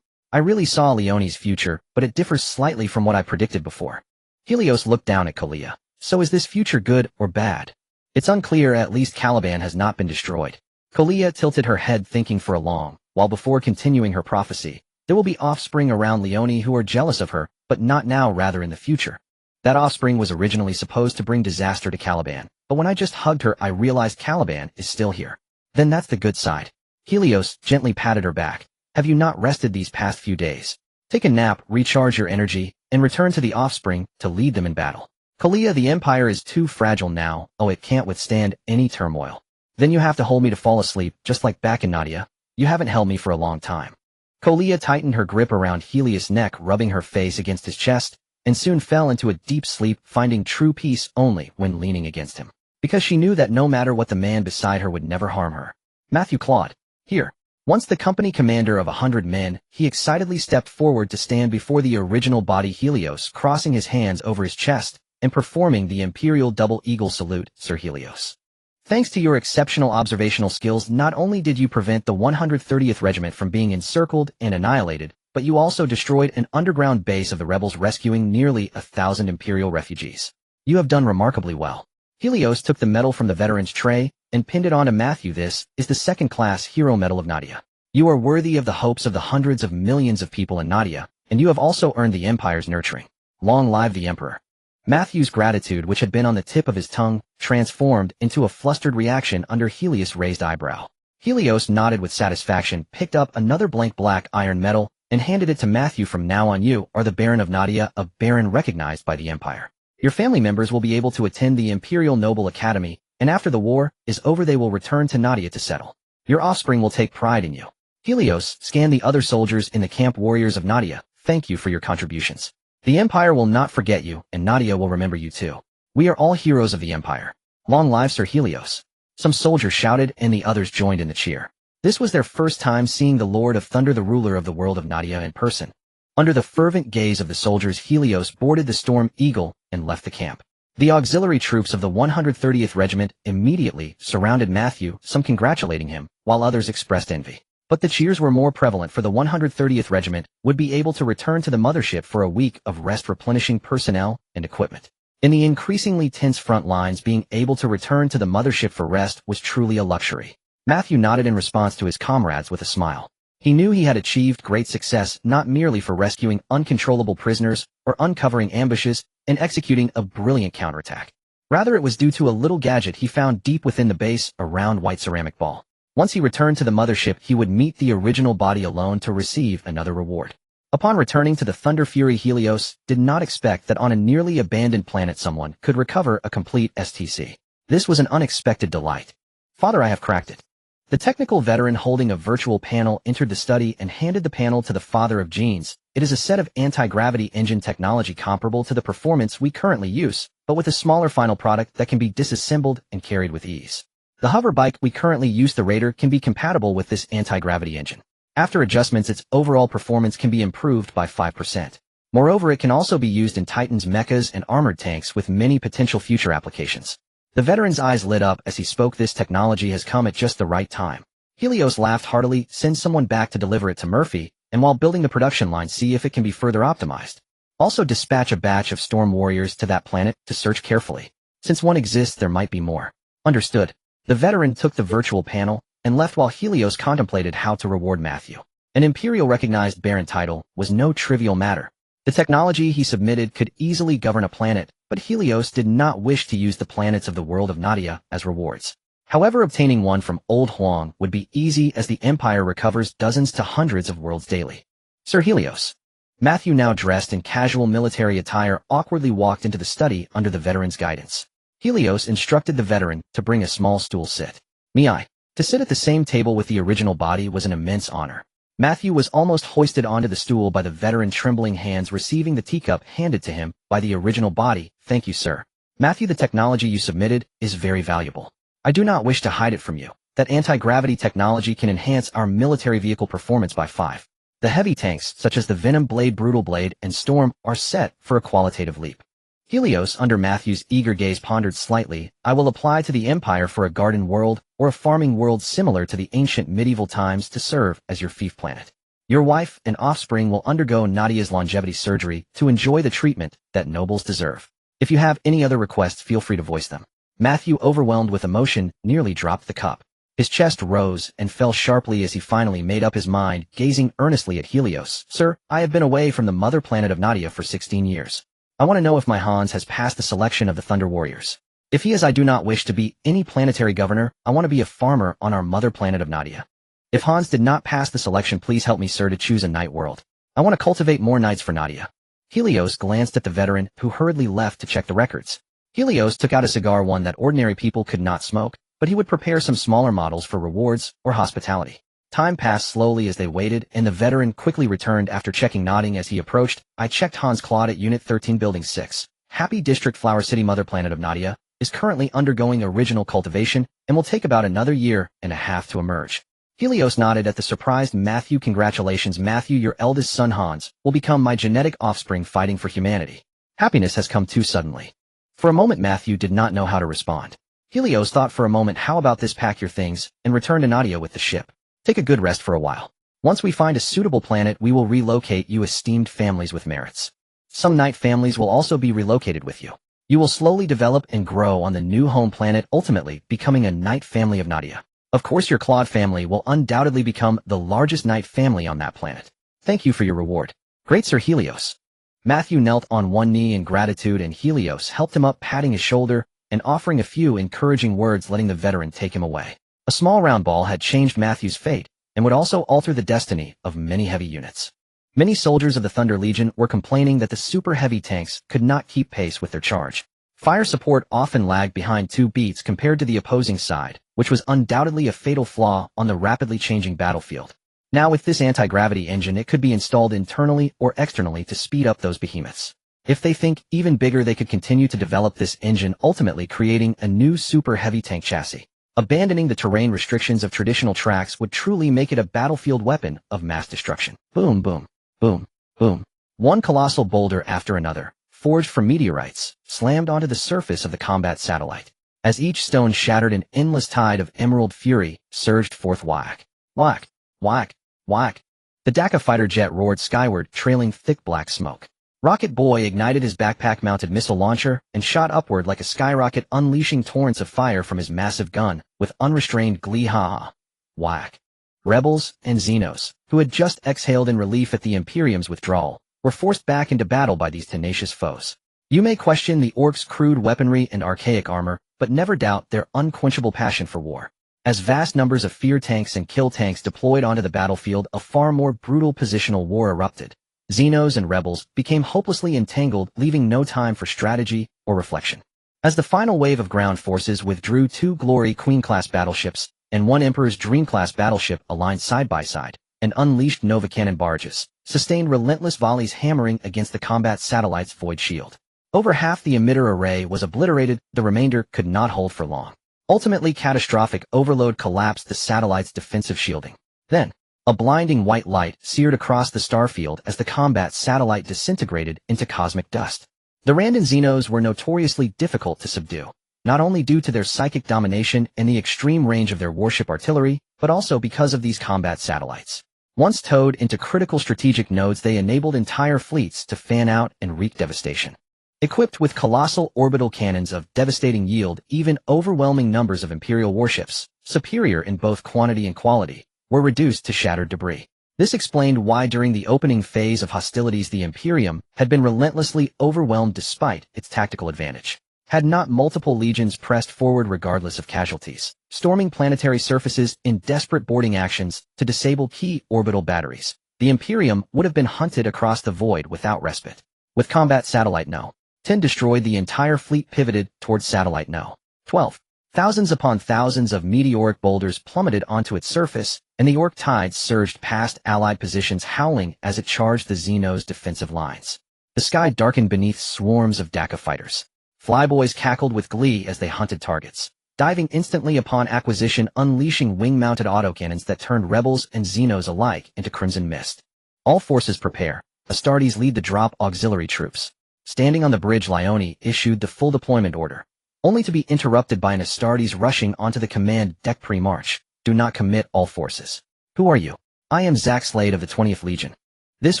I really saw Leonie's future, but it differs slightly from what I predicted before. Helios looked down at Kalia. So is this future good or bad? It's unclear, at least Caliban has not been destroyed. Kalia tilted her head, thinking for a long while before continuing her prophecy. There will be offspring around Leonie who are jealous of her, but not now, rather in the future. That offspring was originally supposed to bring disaster to Caliban, but when I just hugged her, I realized Caliban is still here. Then that's the good side. Helios gently patted her back. Have you not rested these past few days? Take a nap, recharge your energy, and return to the offspring to lead them in battle. Kalia, the Empire is too fragile now. Oh, it can't withstand any turmoil. Then you have to hold me to fall asleep, just like back in Nadia. You haven't held me for a long time. Kalia tightened her grip around Helios' neck, rubbing her face against his chest, and soon fell into a deep sleep, finding true peace only when leaning against him. Because she knew that no matter what, the man beside her would never harm her. Matthew Claude. Here. Once the company commander of 100 men, he excitedly stepped forward to stand before the original body. Helios, crossing his hands over his chest and performing the Imperial Double Eagle salute. Sir Helios, thanks to your exceptional observational skills, not only did you prevent the 130th Regiment from being encircled and annihilated, but you also destroyed an underground base of the rebels, rescuing nearly 1,000 Imperial refugees. You have done remarkably well. Helios took the medal from the veteran's tray and pinned it onto Matthew. This is the second-class Hero Medal of Nadia. You are worthy of the hopes of the hundreds of millions of people in Nadia, and you have also earned the Empire's nurturing. Long live the Emperor. Matthew's gratitude, which had been on the tip of his tongue, transformed into a flustered reaction under Helios' raised eyebrow. Helios nodded with satisfaction, picked up another blank black iron medal, and handed it to Matthew. From now on, you are the Baron of Nadia, a baron recognized by the Empire. Your family members will be able to attend the Imperial Noble Academy, and after the war is over they will return to Nadia to settle. Your offspring will take pride in you. Helios scanned the other soldiers in the camp. Warriors of Nadia, thank you for your contributions. The Empire will not forget you, and Nadia will remember you too. We are all heroes of the Empire. Long live Sir Helios. Some soldiers shouted, and the others joined in the cheer. This was their first time seeing the Lord of Thunder, the ruler of the world of Nadia, in person. Under the fervent gaze of the soldiers, Helios boarded the Storm Eagle and left the camp. The auxiliary troops of the 130th Regiment immediately surrounded Matthew, some congratulating him, while others expressed envy. But the cheers were more prevalent for the 130th Regiment would be able to return to the mothership for a week of rest, replenishing personnel and equipment. In the increasingly tense front lines, being able to return to the mothership for rest was truly a luxury. Matthew nodded in response to his comrades with a smile. He knew he had achieved great success not merely for rescuing uncontrollable prisoners or uncovering ambushes and executing a brilliant counterattack. Rather, it was due to a little gadget he found deep within the base, a round white ceramic ball. Once he returned to the mothership, he would meet the original body alone to receive another reward. Upon returning to the Thunder Fury, Helios did not expect that on a nearly abandoned planet someone could recover a complete STC. This was an unexpected delight. Father, I have cracked it. The technical veteran holding a virtual panel entered the study and handed the panel to the father of genes. It is a set of anti-gravity engine technology comparable to the performance we currently use, but with a smaller final product that can be disassembled and carried with ease. The hover bike we currently use, the Raider, can be compatible with this anti-gravity engine. After adjustments, its overall performance can be improved by 5%. Moreover, it can also be used in Titan's mechas and armored tanks with many potential future applications. The veteran's eyes lit up as he spoke. This technology has come at just the right time. Helios laughed heartily. Send someone back to deliver it to Murphy, and while building the production line, see if it can be further optimized. Also dispatch a batch of storm warriors to that planet to search carefully. Since one exists, there might be more. Understood. The veteran took the virtual panel and left while Helios contemplated how to reward Matthew. An Imperial recognized Baron title was no trivial matter. The technology he submitted could easily govern a planet, but Helios did not wish to use the planets of the world of Nadia as rewards. However, obtaining one from Old Huang would be easy, as the Empire recovers dozens to hundreds of worlds daily. Sir Helios. Matthew, now dressed in casual military attire, awkwardly walked into the study under the veteran's guidance. Helios instructed the veteran to bring a small stool. Sit. To sit at the same table with the original body was an immense honor. Matthew was almost hoisted onto the stool by the veteran, trembling hands receiving the teacup handed to him by the original body. Thank you, sir. Matthew, the technology you submitted is very valuable. I do not wish to hide it from you. That anti-gravity technology can enhance our military vehicle performance by 5. The heavy tanks, such as the Venom Blade, Brutal Blade, and Storm, are set for a qualitative leap. Helios, under Matthew's eager gaze, pondered slightly. I will apply to the Empire for a garden world or a farming world similar to the ancient medieval times to serve as your fief planet. Your wife and offspring will undergo Nadia's longevity surgery to enjoy the treatment that nobles deserve. If you have any other requests, feel free to voice them. Matthew, overwhelmed with emotion, nearly dropped the cup. His chest rose and fell sharply as he finally made up his mind, gazing earnestly at Helios. Sir, I have been away from the mother planet of Nadia for 16 years. I want to know if my Hans has passed the selection of the Thunder Warriors. If he has, I do not wish to be any planetary governor. I want to be a farmer on our mother planet of Nadia. If Hans did not pass the selection, please help me, sir, to choose a night world. I want to cultivate more knights for Nadia. Helios glanced at the veteran, who hurriedly left to check the records. Helios took out a cigar, one that ordinary people could not smoke, but he would prepare some smaller models for rewards or hospitality. Time passed slowly as they waited, and the veteran quickly returned after checking, nodding as he approached. I checked Hans Claude at Unit 13, Building 6. Happy District, Flower City, mother planet of Nadia, is currently undergoing original cultivation and will take about another year and a half to emerge. Helios nodded at the surprised Matthew. Congratulations, Matthew, your eldest son Hans will become my genetic offspring, fighting for humanity. Happiness has come too suddenly. For a moment, Matthew did not know how to respond. Helios thought for a moment, how about this? Pack your things and return to Nadia with the ship. Take a good rest for a while. Once we find a suitable planet, we will relocate you, esteemed families with merits. Some knight families will also be relocated with you. You will slowly develop and grow on the new home planet, ultimately becoming a knight family of Nadia. Of course, your Claude family will undoubtedly become the largest knight family on that planet. Thank you for your reward. Great, Sir Helios. Matthew knelt on one knee in gratitude, and Helios helped him up, patting his shoulder and offering a few encouraging words, letting the veteran take him away. A small round ball had changed Matthew's fate and would also alter the destiny of many heavy units. Many soldiers of the Thunder Legion were complaining that the super heavy tanks could not keep pace with their charge. Fire support often lagged behind 2 beats compared to the opposing side, which was undoubtedly a fatal flaw on the rapidly changing battlefield. Now, with this anti-gravity engine, it could be installed internally or externally to speed up those behemoths. If they think even bigger, they could continue to develop this engine, ultimately creating a new super heavy tank chassis. Abandoning the terrain restrictions of traditional tracks would truly make it a battlefield weapon of mass destruction. Boom, boom, boom, boom. One colossal boulder after another forged from meteorites, slammed onto the surface of the combat satellite. As each stone shattered, an endless tide of emerald fury surged forth. Whack, whack, whack, whack. The Dakka fighter jet roared skyward, trailing thick black smoke. Rocket Boy ignited his backpack-mounted missile launcher and shot upward like a skyrocket, unleashing torrents of fire from his massive gun with unrestrained glee. Ha! Whack. Rebels and Xenos, who had just exhaled in relief at the Imperium's withdrawal, were forced back into battle by these tenacious foes. You may question the Orcs' crude weaponry and archaic armor, but never doubt their unquenchable passion for war. As vast numbers of fear tanks and kill tanks deployed onto the battlefield, a far more brutal positional war erupted. Xenos and Rebels became hopelessly entangled, leaving no time for strategy or reflection. As the final wave of ground forces withdrew, 2 Glory Queen-class battleships and 1 Emperor's Dream-class battleship aligned side by side and unleashed Nova cannon barges, sustained relentless volleys hammering against the combat satellite's void shield. Over half the emitter array was obliterated, the remainder could not hold for long. Ultimately, catastrophic overload collapsed the satellite's defensive shielding. Then, a blinding white light seared across the starfield as the combat satellite disintegrated into cosmic dust. The Randan Xenos were notoriously difficult to subdue, not only due to their psychic domination and the extreme range of their warship artillery, but also because of these combat satellites. Once towed into critical strategic nodes, they enabled entire fleets to fan out and wreak devastation. Equipped with colossal orbital cannons of devastating yield, even overwhelming numbers of Imperial warships, superior in both quantity and quality, were reduced to shattered debris. This explained why during the opening phase of hostilities the Imperium had been relentlessly overwhelmed despite its tactical advantage. Had not multiple legions pressed forward regardless of casualties, storming planetary surfaces in desperate boarding actions to disable key orbital batteries, the Imperium would have been hunted across the void without respite. With Combat Satellite No. 10 destroyed, the entire fleet pivoted towards Satellite No. 12. Thousands upon thousands of meteoric boulders plummeted onto its surface, and the Orc tide surged past Allied positions, howling as it charged the Xenos' defensive lines. The sky darkened beneath swarms of Dakka fighters. Flyboys cackled with glee as they hunted targets, diving instantly upon acquisition, unleashing wing-mounted autocannons that turned Rebels and Xenos alike into crimson mist. All forces prepare. Astartes lead the drop auxiliary troops. Standing on the bridge, Leone issued the full deployment order, only to be interrupted by an Astartes rushing onto the command deck. Pre-march. Do not commit, all forces. Who are you? I am Zack Slade of the 20th Legion. This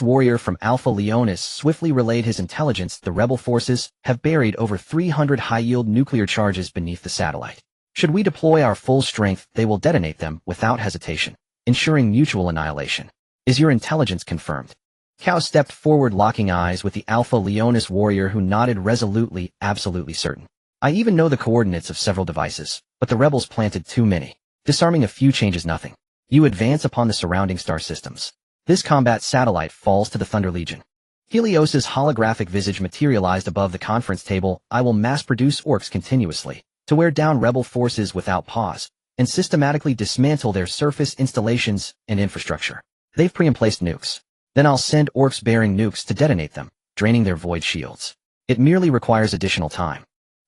warrior from Alpha Leonis swiftly relayed his intelligence. The rebel forces have buried over 300 high-yield nuclear charges beneath the satellite. Should we deploy our full strength, they will detonate them without hesitation, ensuring mutual annihilation. Is your intelligence confirmed? Cal stepped forward, locking eyes with the Alpha Leonis warrior, who nodded resolutely. Absolutely certain. I even know the coordinates of several devices, but the rebels planted too many. Disarming a few changes nothing. You advance upon the surrounding star systems. This combat satellite falls to the Thunder Legion. Helios's holographic visage materialized above the conference table. I will mass-produce Orcs continuously, to wear down rebel forces without pause, and systematically dismantle their surface installations and infrastructure. They've pre-emplaced nukes. Then I'll send Orcs bearing nukes to detonate them, draining their void shields. It merely requires additional time.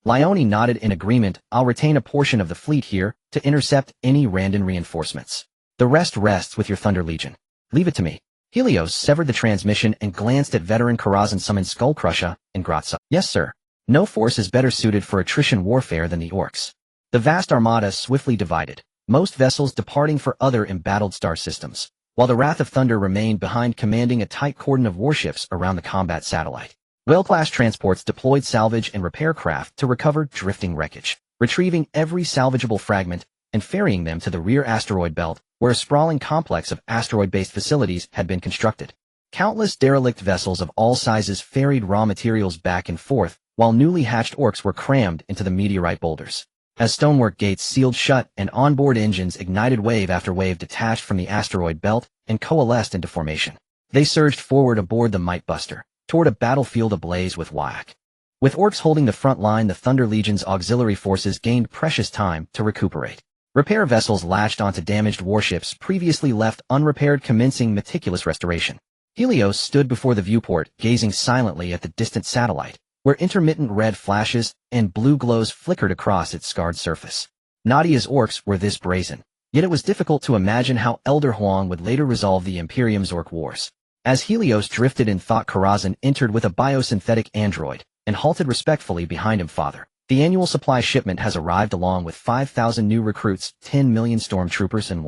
Leone nodded in agreement. I'll retain a portion of the fleet here to intercept any Randan reinforcements. The rest rests with your Thunder Legion. Leave it to me. Helios severed the transmission and glanced at veteran Karazhan summoned Skullcrusher and Gratza. Yes, sir. No force is better suited for attrition warfare than the Orcs. The vast armada swiftly divided, most vessels departing for other embattled star systems, while the Wrath of Thunder remained behind, commanding a tight cordon of warships around the combat satellite. Whale-class transports deployed salvage and repair craft to recover drifting wreckage, retrieving every salvageable fragment and ferrying them to the rear asteroid belt, where a sprawling complex of asteroid-based facilities had been constructed. Countless derelict vessels of all sizes ferried raw materials back and forth, while newly hatched Orcs were crammed into the meteorite boulders. As stonework gates sealed shut and onboard engines ignited, wave after wave detached from the asteroid belt and coalesced into formation. They surged forward aboard the Might Buster, toward a battlefield ablaze with whack. With Orcs holding the front line, the Thunder Legion's auxiliary forces gained precious time to recuperate. Repair vessels latched onto damaged warships previously left unrepaired, commencing meticulous restoration. Helios stood before the viewport, gazing silently at the distant satellite, where intermittent red flashes and blue glows flickered across its scarred surface. Nadia's Orcs were this brazen, yet it was difficult to imagine how Elder Huang would later resolve the Imperium's Orc wars. As Helios drifted in thought, Karazhan entered with a biosynthetic android and halted respectfully behind him. Father, the annual supply shipment has arrived along with 5,000 new recruits, 10 million stormtroopers and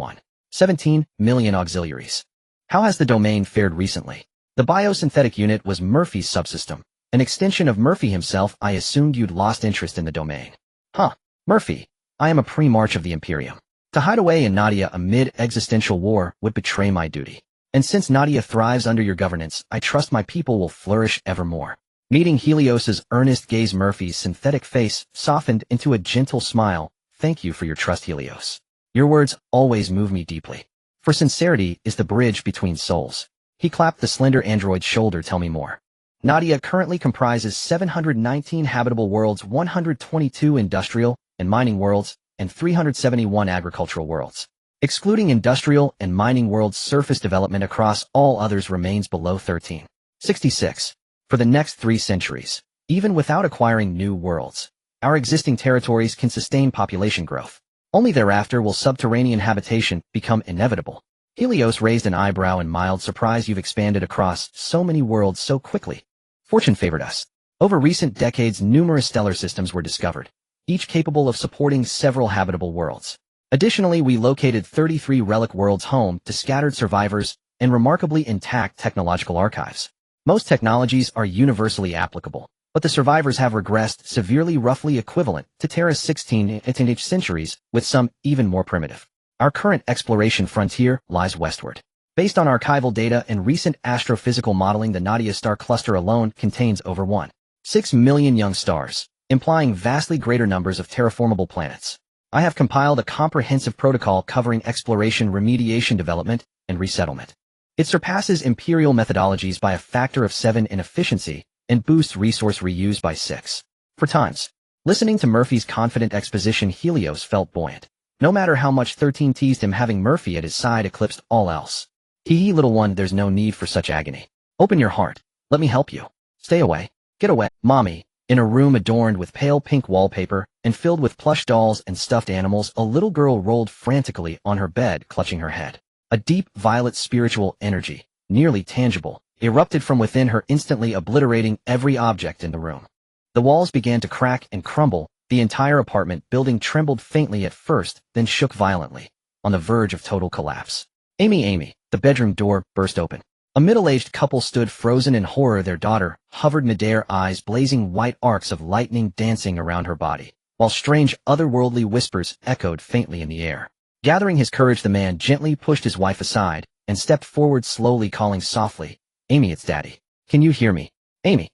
17 million auxiliaries. How has the domain fared recently? The biosynthetic unit was Murphy's subsystem, an extension of Murphy himself. I assumed you'd lost interest in the domain. Huh, Murphy, I am a pre-march of the Imperium. To hide away in Nadia amid existential war would betray my duty. And since Nadia thrives under your governance, I trust my people will flourish evermore. Meeting Helios's earnest gaze, Murphy's synthetic face softened into a gentle smile. Thank you for your trust, Helios. Your words always move me deeply. For sincerity is the bridge between souls. He clapped the slender android's shoulder. Tell me more. Nadia currently comprises 719 habitable worlds, 122 industrial and mining worlds, and 371 agricultural worlds. Excluding industrial and mining worlds, surface development across all others remains below 1366. For the next 3 centuries, even without acquiring new worlds, our existing territories can sustain population growth. Only thereafter will subterranean habitation become inevitable. Helios raised an eyebrow in mild surprise. You've expanded across so many worlds so quickly. Fortune favored us. Over recent decades, numerous stellar systems were discovered, each capable of supporting several habitable worlds. Additionally, we located 33 relic worlds home to scattered survivors and remarkably intact technological archives. Most technologies are universally applicable, but the survivors have regressed severely, roughly equivalent to Terra's 16th centuries, with some even more primitive. Our current exploration frontier lies westward. Based on archival data and recent astrophysical modeling, the Nadia star cluster alone contains over 1.6 million young stars, implying vastly greater numbers of terraformable planets. I have compiled a comprehensive protocol covering exploration, remediation, development, and resettlement. It surpasses imperial methodologies by a factor of 7 in efficiency and boosts resource reuse by 6. For times, listening to Murphy's confident exposition, Helios felt buoyant. No matter how much 13 teased him, having Murphy at his side eclipsed all else. Hee little one, there's no need for such agony. Open your heart. Let me help you. Stay away. Get away. Mommy. In a room adorned with pale pink wallpaper and filled with plush dolls and stuffed animals, a little girl rolled frantically on her bed, clutching her head. A deep violet spiritual energy, nearly tangible, erupted from within her, instantly obliterating every object in the room. The walls began to crack and crumble. The entire apartment building trembled faintly at first, then shook violently, on the verge of total collapse. Amy, the bedroom door burst open. A middle-aged couple stood frozen in horror. Their daughter hovered midair, eyes blazing, white arcs of lightning dancing around her body, while strange otherworldly whispers echoed faintly in the air. Gathering his courage, the man gently pushed his wife aside and stepped forward, slowly calling softly, Amy, it's Daddy. Can you hear me? Amy.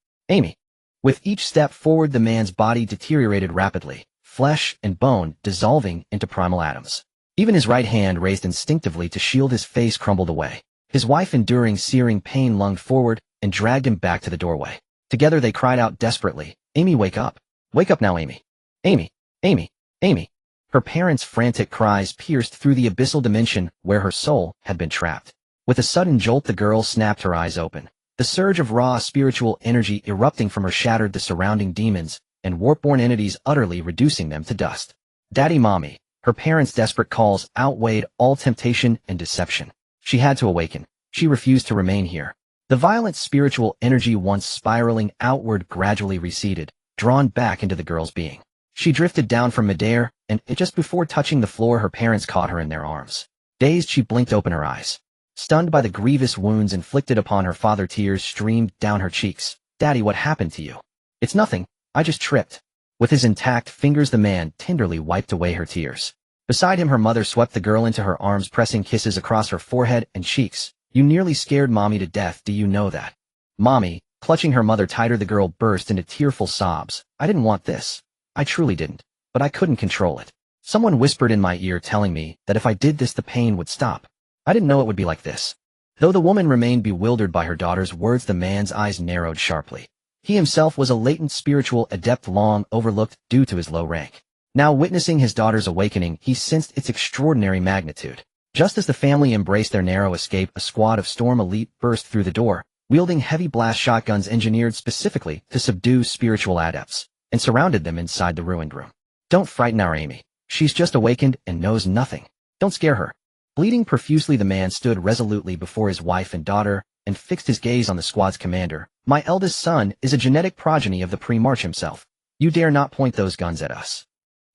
With each step forward, the man's body deteriorated rapidly, flesh and bone dissolving into primal atoms. Even his right hand, raised instinctively to shield his face, crumbled away. His wife, enduring searing pain, lunged forward and dragged him back to the doorway. Together they cried out desperately, Amy, wake up. Wake up now, Amy. Amy. Her parents' frantic cries pierced through the abyssal dimension where her soul had been trapped. With a sudden jolt, the girl snapped her eyes open. The surge of raw spiritual energy erupting from her shattered the surrounding demons and warp-born entities, utterly reducing them to dust. Daddy, Mommy. Her parents' desperate calls outweighed all temptation and deception. She had to awaken. She refused to remain here. The violent spiritual energy, once spiraling outward, gradually receded, drawn back into the girl's being. She drifted down from midair, and just before touching the floor, her parents caught her in their arms. Dazed, she blinked open her eyes. Stunned by the grievous wounds inflicted upon her father, tears streamed down her cheeks. Daddy, what happened to you? It's nothing. I just tripped. With his intact fingers, the man tenderly wiped away her tears. Beside him, her mother swept the girl into her arms, pressing kisses across her forehead and cheeks. You nearly scared Mommy to death. Do you know that? Mommy, clutching her mother tighter, the girl burst into tearful sobs. I didn't want this. I truly didn't. But I couldn't control it. Someone whispered in my ear, telling me that if I did this, the pain would stop. I didn't know it would be like this. Though the woman remained bewildered by her daughter's words, the man's eyes narrowed sharply. He himself was a latent spiritual adept, long overlooked due to his low rank. Now, witnessing his daughter's awakening, he sensed its extraordinary magnitude. Just as the family embraced their narrow escape, a squad of Storm Elite burst through the door, wielding heavy blast shotguns engineered specifically to subdue spiritual adepts, and surrounded them inside the ruined room. Don't frighten our Amy. She's just awakened and knows nothing. Don't scare her. Bleeding profusely, the man stood resolutely before his wife and daughter, and fixed his gaze on the squad's commander. My eldest son is a genetic progeny of the pre-March himself. You dare not point those guns at us.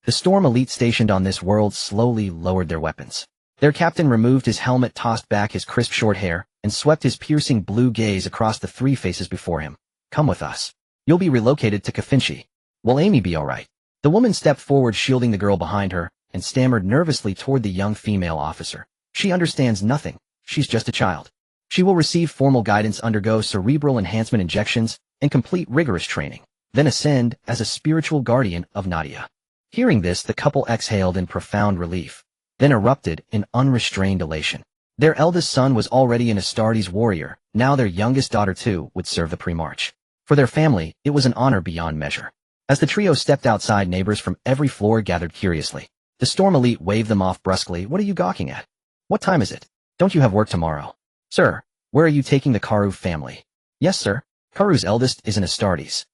The Storm elite stationed on this world slowly lowered their weapons. Their captain removed his helmet, tossed back his crisp short hair, and swept his piercing blue gaze across the three faces before him. Come with us. You'll be relocated to Kafinchi. Will Amy be all right? The woman stepped forward, shielding the girl behind her, and stammered nervously toward the young female officer. She understands nothing. She's just a child. She will receive formal guidance, undergo cerebral enhancement injections, and complete rigorous training, then ascend as a spiritual guardian of Nadia. Hearing this, the couple exhaled in profound relief, then erupted in unrestrained elation. Their eldest son was already an Astartes warrior. Now their youngest daughter, too, would serve the pre-March. For their family, it was an honor beyond measure. As the trio stepped outside, neighbors from every floor gathered curiously. The Storm elite waved them off brusquely. What are you gawking at? What time is it? Don't you have work tomorrow? Sir, where are you taking the Karu family? Yes, sir. Karu's eldest is an Astartes.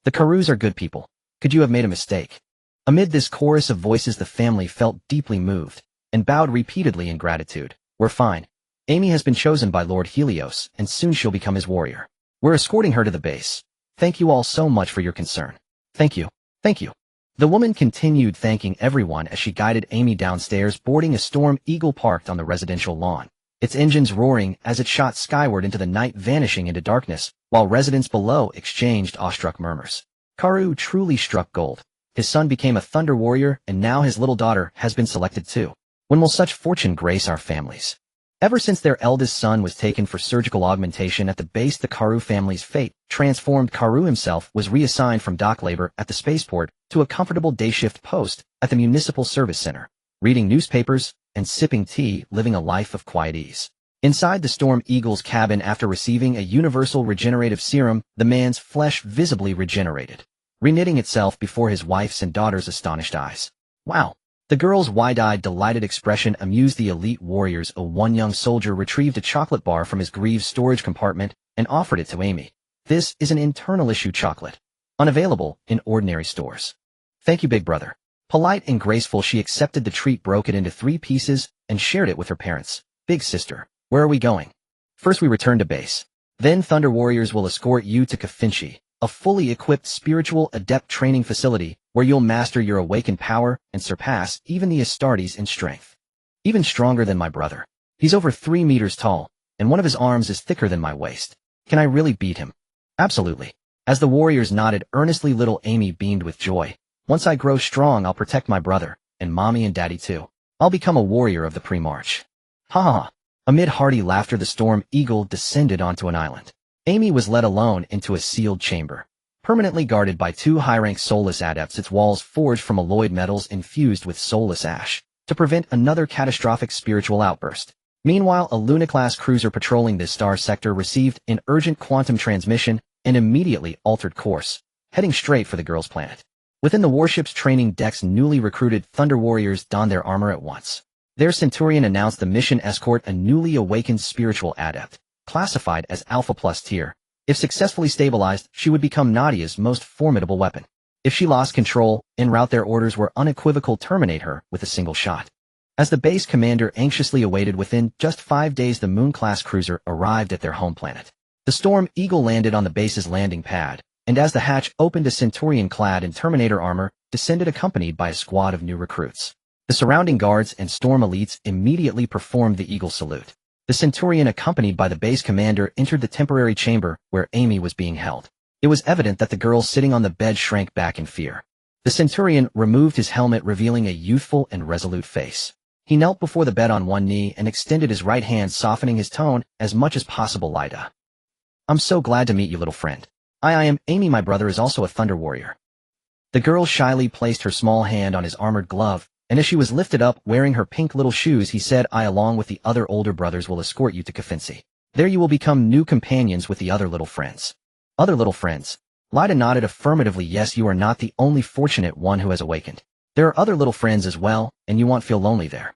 The Karus are good people. Could you have made a mistake? Amid this chorus of voices, the family felt deeply moved and bowed repeatedly in gratitude. We're fine. Amy has been chosen by Lord Helios, and soon she'll become his warrior. We're escorting her to the base. Thank you all so much for your concern. Thank you. Thank you. The woman continued thanking everyone as she guided Amy downstairs, boarding a Storm Eagle parked on the residential lawn, its engines roaring as it shot skyward into the night, vanishing into darkness, while residents below exchanged awestruck murmurs. Karu truly struck gold. His son became a thunder warrior, and now his little daughter has been selected too. When will such fortune grace our families? Ever since their eldest son was taken for surgical augmentation at the base, the Karu family's fate transformed. Karu himself was reassigned from dock labor at the spaceport to a comfortable day shift post at the Municipal Service Center, reading newspapers and sipping tea, living a life of quiet ease. Inside the Storm Eagle's cabin, after receiving a universal regenerative serum, the man's flesh visibly regenerated, reknitting itself before his wife's and daughter's astonished eyes. Wow! The girl's wide-eyed, delighted expression amused the elite warriors. One young soldier retrieved a chocolate bar from his greaves storage compartment and offered it to Amy. This is an internal issue chocolate, unavailable in ordinary stores. Thank you, big brother. Polite and graceful, she accepted the treat, broke it into 3 pieces, and shared it with her parents. Big sister, where are we going? First we return to base. Then Thunder Warriors will escort you to Kafinchi, a fully equipped spiritual adept training facility where you'll master your awakened power and surpass even the Astartes in strength. Even stronger than my brother. He's over 3 meters tall, and one of his arms is thicker than my waist. Can I really beat him? Absolutely. As the warriors nodded earnestly, little Amy beamed with joy. Once I grow strong, I'll protect my brother, and mommy and daddy too. I'll become a warrior of the pre-March. Ha ha. Amid hearty laughter, the Storm Eagle descended onto an island. Amy was led alone into a sealed chamber, permanently guarded by 2 high-rank soulless adepts, its walls forged from alloyed metals infused with soulless ash, to prevent another catastrophic spiritual outburst. Meanwhile, a Luna-class cruiser patrolling this star sector received an urgent quantum transmission and immediately altered course, heading straight for the girls' planet. Within the warship's training decks, newly recruited Thunder Warriors donned their armor at once. Their Centurion announced the mission: escort a newly awakened spiritual adept, classified as Alpha Plus tier. If successfully stabilized, she would become Nadia's most formidable weapon. If she lost control, en route, their orders were unequivocal: terminate her with a single shot. As the base commander anxiously awaited, within just 5 days the Moon-class cruiser arrived at their home planet. The Storm Eagle landed on the base's landing pad, and as the hatch opened, a Centurion clad in Terminator armor descended, accompanied by a squad of new recruits. The surrounding guards and Storm elites immediately performed the Eagle salute. The Centurion, accompanied by the base commander, entered the temporary chamber where Amy was being held. It was evident that the girl sitting on the bed shrank back in fear. The Centurion removed his helmet, revealing a youthful and resolute face. He knelt before the bed on one knee and extended his right hand, softening his tone as much as possible. Lida. I'm so glad to meet you, little friend. I am Amy. My brother is also a Thunder Warrior. The girl shyly placed her small hand on his armored glove, and as she was lifted up, wearing her pink little shoes, he said, I, along with the other older brothers, will escort you to Kafinchi. There you will become new companions with the other little friends. Other little friends? Lida nodded affirmatively. Yes, you are not the only fortunate one who has awakened. There are other little friends as well, and you won't feel lonely there.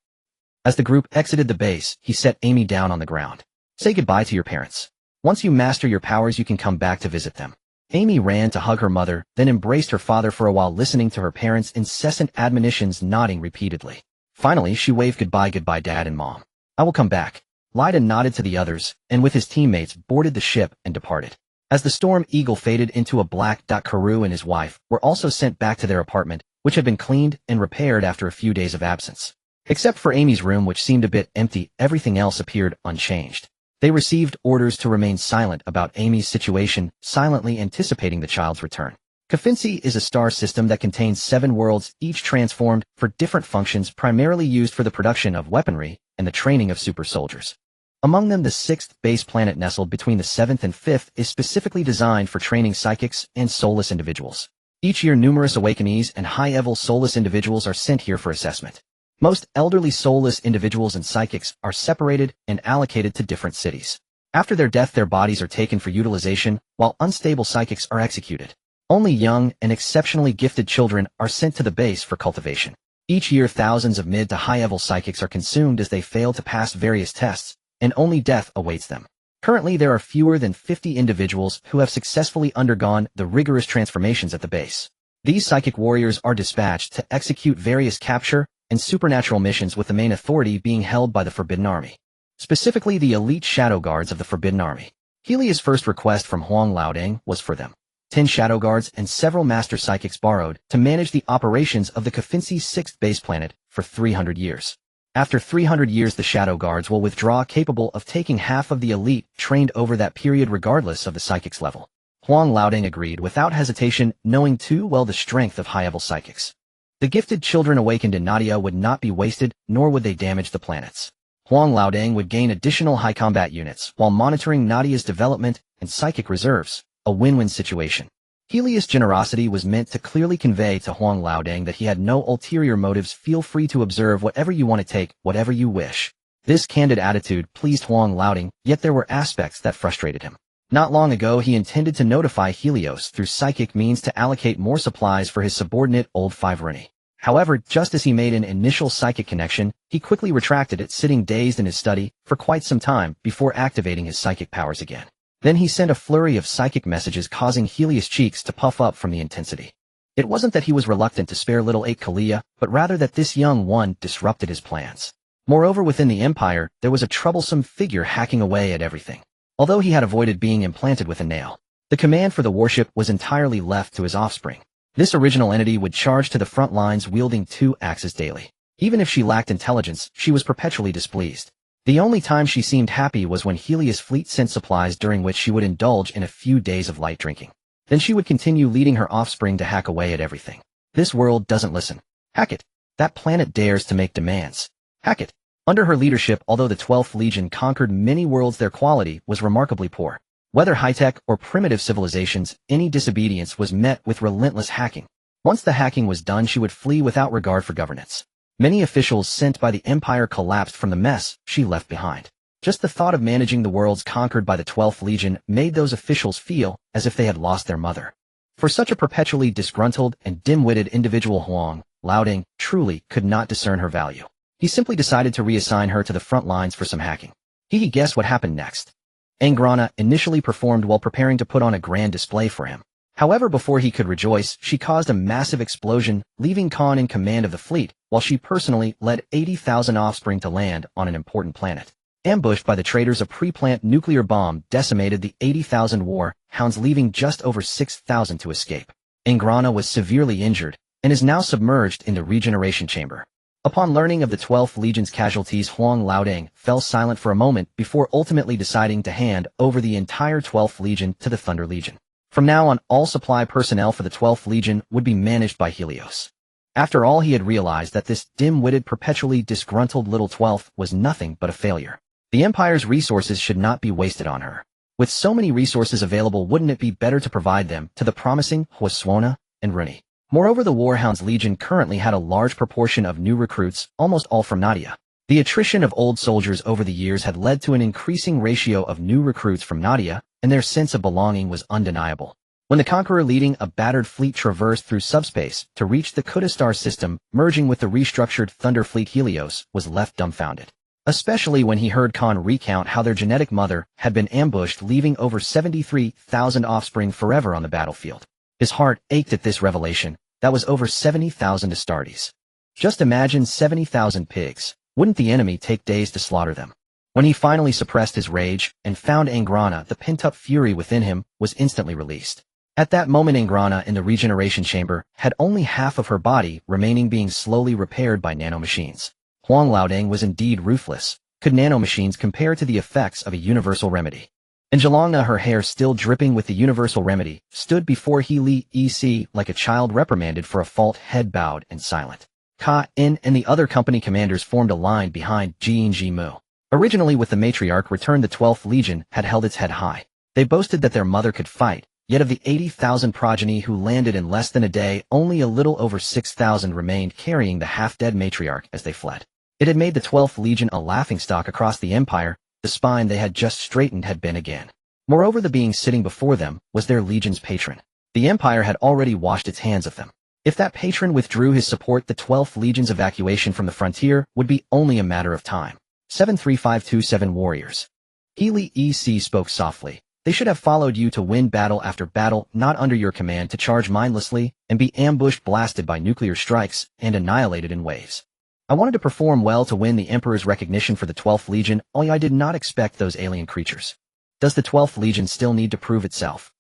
As the group exited the base, he set Amy down on the ground. Say goodbye to your parents. Once you master your powers, you can come back to visit them. Amy ran to hug her mother, then embraced her father for a while, listening to her parents' incessant admonitions, nodding repeatedly. Finally, she waved goodbye. Goodbye, Dad and Mom. I will come back. Lida nodded to the others, and with his teammates boarded the ship and departed. As the Storm Eagle faded into a black dot, Karoo and his wife were also sent back to their apartment, which had been cleaned and repaired after a few days of absence. Except for Amy's room, which seemed a bit empty, everything else appeared unchanged. They received orders to remain silent about Amy's situation, silently anticipating the child's return. Kefensi is a star system that contains 7 worlds, each transformed for different functions, primarily used for the production of weaponry and the training of super soldiers. Among them, the 6th base planet nestled between the 7th and 5th is specifically designed for training psychics and soulless individuals. Each year, numerous awakenees and high-level soulless individuals are sent here for assessment. Most elderly soulless individuals and psychics are separated and allocated to different cities. After their death, their bodies are taken for utilization, while unstable psychics are executed. Only young and exceptionally gifted children are sent to the base for cultivation. Each year, thousands of mid to high-level psychics are consumed as they fail to pass various tests, and only death awaits them. Currently, there are fewer than 50 individuals who have successfully undergone the rigorous transformations at the base. These psychic warriors are dispatched to execute various capture and supernatural missions, with the main authority being held by the Forbidden Army. Specifically, the elite Shadow Guards of the Forbidden Army. Helia's first request from Warhammer Lao Deng was for them. 10 Shadow Guards and several Master Psychics borrowed to manage the operations of the Kefensi 6th base planet for 300 years. After 300 years, the Shadow Guards will withdraw, capable of taking half of the elite trained over that period regardless of the psychic's level. Warhammer Lao Deng agreed without hesitation, knowing too well the strength of high-level psychics. The gifted children awakened in Nadia would not be wasted, nor would they damage the planets. Warhammer Lao Deng would gain additional high combat units while monitoring Nadia's development and psychic reserves, a win-win situation. Helia's generosity was meant to clearly convey to Warhammer Lao Deng that he had no ulterior motives. Feel free to observe whatever you want to take, whatever you wish. This candid attitude pleased Warhammer Lao Deng, yet there were aspects that frustrated him. Not long ago, he intended to notify Helios through psychic means to allocate more supplies for his subordinate Old Fiverani. However, just as he made an initial psychic connection, he quickly retracted it, sitting dazed in his study for quite some time before activating his psychic powers again. Then he sent a flurry of psychic messages, causing Helios' cheeks to puff up from the intensity. It wasn't that he was reluctant to spare little 8 Kalia, but rather that this young one disrupted his plans. Moreover, within the Empire, there was a troublesome figure hacking away at everything. Although he had avoided being implanted with a nail, the command for the warship was entirely left to his offspring. This original entity would charge to the front lines wielding 2 axes daily. Even if she lacked intelligence, she was perpetually displeased. The only time she seemed happy was when Helios' fleet sent supplies, during which she would indulge in a few days of light drinking. Then she would continue leading her offspring to hack away at everything. This world doesn't listen. Hack it. That planet dares to make demands. Hack it. Under her leadership, although the 12th Legion conquered many worlds, their quality was remarkably poor. Whether high-tech or primitive civilizations, any disobedience was met with relentless hacking. Once the hacking was done, she would flee without regard for governance. Many officials sent by the Empire collapsed from the mess she left behind. Just the thought of managing the worlds conquered by the 12th Legion made those officials feel as if they had lost their mother. For such a perpetually disgruntled and dim-witted individual, Warhammer Lao Deng truly could not discern her value. He simply decided to reassign her to the front lines for some hacking. He guessed what happened next. Angrana initially performed while preparing to put on a grand display for him. However, before he could rejoice, she caused a massive explosion, leaving Khan in command of the fleet, while she personally led 80,000 offspring to land on an important planet. Ambushed by the traitors, a pre-plant nuclear bomb decimated the 80,000 war hounds, leaving just over 6,000 to escape. Angrana was severely injured and is now submerged in the regeneration chamber. Upon learning of the 12th Legion's casualties, Warhammer Lao Deng fell silent for a moment before ultimately deciding to hand over the entire 12th Legion to the Thunder Legion. From now on, all supply personnel for the 12th Legion would be managed by Helios. After all, he had realized that this dim-witted, perpetually disgruntled little 12th was nothing but a failure. The Empire's resources should not be wasted on her. With so many resources available, wouldn't it be better to provide them to the promising Huaswana and Runi? Moreover, the Warhounds Legion currently had a large proportion of new recruits, almost all from Nadia. The attrition of old soldiers over the years had led to an increasing ratio of new recruits from Nadia, and their sense of belonging was undeniable. When the Conqueror, leading a battered fleet, traversed through subspace to reach the Kuta star system, merging with the restructured Thunder Fleet, Helios was left dumbfounded. Especially when he heard Khan recount how their genetic mother had been ambushed, leaving over 73,000 offspring forever on the battlefield. His heart ached at this revelation. That was over 70,000 Astartes. Just imagine 70,000 pigs. Wouldn't the enemy take days to slaughter them? When he finally suppressed his rage and found Angrana, the pent-up fury within him was instantly released. At that moment, Angrana in the regeneration chamber had only half of her body remaining, being slowly repaired by nanomachines. Huang Lao Deng was indeed ruthless. Could nanomachines compare to the effects of a universal remedy? And Zhelongna, her hair still dripping with the universal remedy, stood before He Li Ec like a child reprimanded for a fault, head bowed and silent. Ka In and the other company commanders formed a line behind Jin Ji Mu. Originally, with the matriarch returned, the 12th Legion had held its head high. They boasted that their mother could fight, yet of the 80,000 progeny who landed in less than a day, only a little over 6,000 remained, carrying the half-dead matriarch as they fled. It had made the 12th Legion a laughingstock across the empire. The spine they had just straightened had been again. Moreover, the being sitting before them was their legion's patron. The empire had already washed its hands of them. If that patron withdrew his support, the 12th Legion's evacuation from the frontier would be only a matter of time. 73527 warriors. He Li Ec spoke softly. They should have followed you to win battle after battle, not under your command to charge mindlessly and be ambushed, blasted by nuclear strikes, and annihilated in waves. I wanted to perform well to win the Emperor's recognition for the 12th Legion, only I did not expect those alien creatures. Does the 12th Legion still need to prove itself?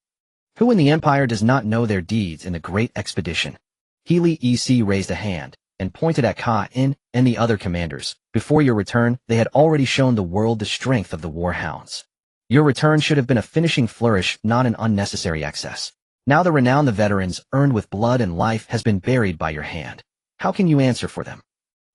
Who in the Empire does not know their deeds in the Great Expedition? He Li Ec raised a hand and pointed at Ka In and the other commanders. Before your return, they had already shown the world the strength of the Warhounds. Your return should have been a finishing flourish, not an unnecessary excess. Now the renown the veterans earned with blood and life has been buried by your hand. How can you answer for them?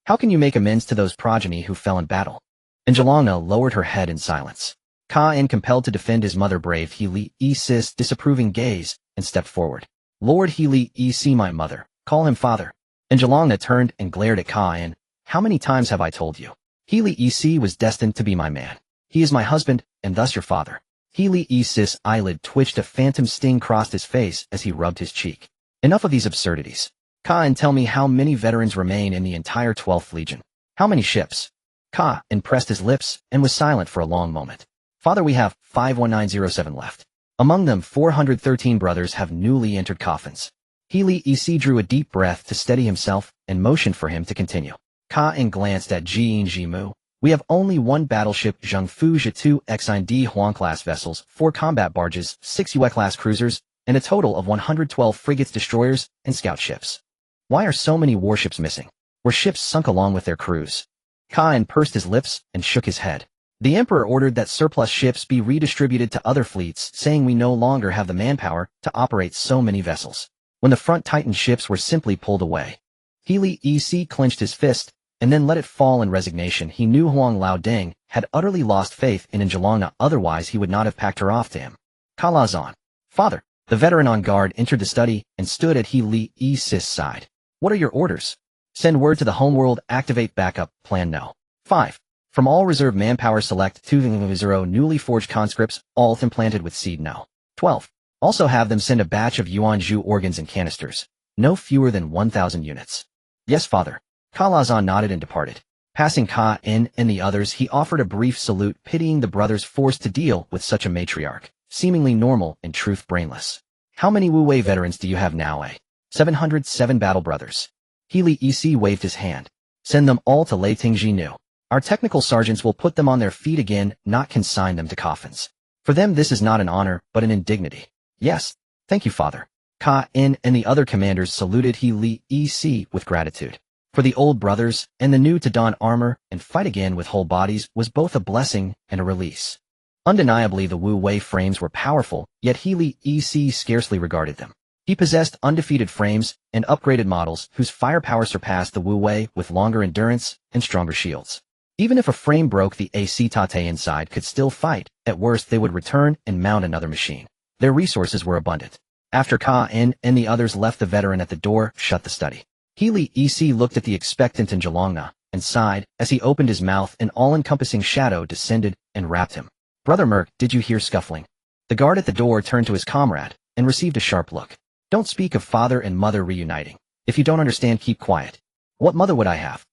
How can you make amends to those progeny who fell in battle? And Zhelongna lowered her head in silence. Ka In, compelled to defend his mother, braved He Li Ec's disapproving gaze and stepped forward. Lord He Li Ec, my mother, call him father. And Zhelongna turned and glared at Ka In. How many times have I told you? He Li Ec was destined to be my man. He is my husband, and thus your father. He Li Ec's eyelid twitched, a phantom sting crossed his face as he rubbed his cheek. Enough of these absurdities. Ka In, tell me how many veterans remain in the entire 12th Legion. How many ships? Ka In pressed his lips and was silent for a long moment. Father, we have 51907 left. Among them, 413 brothers have newly entered coffins. He Li Ec drew a deep breath to steady himself and motioned for him to continue. Ka In glanced at Jin Ji Mu. We have only one battleship, Zhengfu Zhe, 2 X9D Huang-class vessels, 4 combat barges, 6 Yue-class cruisers, and a total of 112 frigates, destroyers, and scout ships. Why are so many warships missing? Were ships sunk along with their crews? Ka In pursed his lips and shook his head. The Emperor ordered that surplus ships be redistributed to other fleets, saying we no longer have the manpower to operate so many vessels. When the front Titan ships were simply pulled away. He Li Ec clenched his fist and then let it fall in resignation. He knew Huang Lao Deng had utterly lost faith in Zhelongna, otherwise he would not have packed her off to him. Kalazan. Father. The veteran on guard entered the study and stood at He Li Ec's side. What are your orders? Send word to the homeworld, activate backup plan no. 5. From all reserve manpower, select 200 newly forged conscripts, all implanted with seed no. 12. Also have them send a batch of Yuanzhu organs and canisters. No fewer than 1,000 units. Yes, father. Kalazan nodded and departed. Passing Ka In and the others, he offered a brief salute, pitying the brothers forced to deal with such a matriarch, seemingly normal, in truth brainless. How many Wu Wei veterans do you have now, eh? 707 battle brothers. He Li Ec waved his hand. Send them all to Lei Tingji Nu. Our technical sergeants will put them on their feet again, not consign them to coffins. For them this is not an honor, but an indignity. Yes, thank you, father. Ka In and the other commanders saluted He Li Ec with gratitude. For the old brothers and the new to don armor and fight again with whole bodies was both a blessing and a release. Undeniably the Wu Wei frames were powerful, yet He Li Ec scarcely regarded them. He possessed undefeated frames and upgraded models whose firepower surpassed the Wu Wei, with longer endurance and stronger shields. Even if a frame broke, the AC Tate inside could still fight. At worst, they would return and mount another machine. Their resources were abundant. After Ka In and the others left, the veteran at the door shut the study. He Li Ec looked at the expectant in Zhelongna and sighed as he opened his mouth. An all-encompassing shadow descended and wrapped him. Brother Merc, did you hear scuffling? The guard at the door turned to his comrade and received a sharp look. Don't speak of father and mother reuniting. If you don't understand, keep quiet. What mother would I have?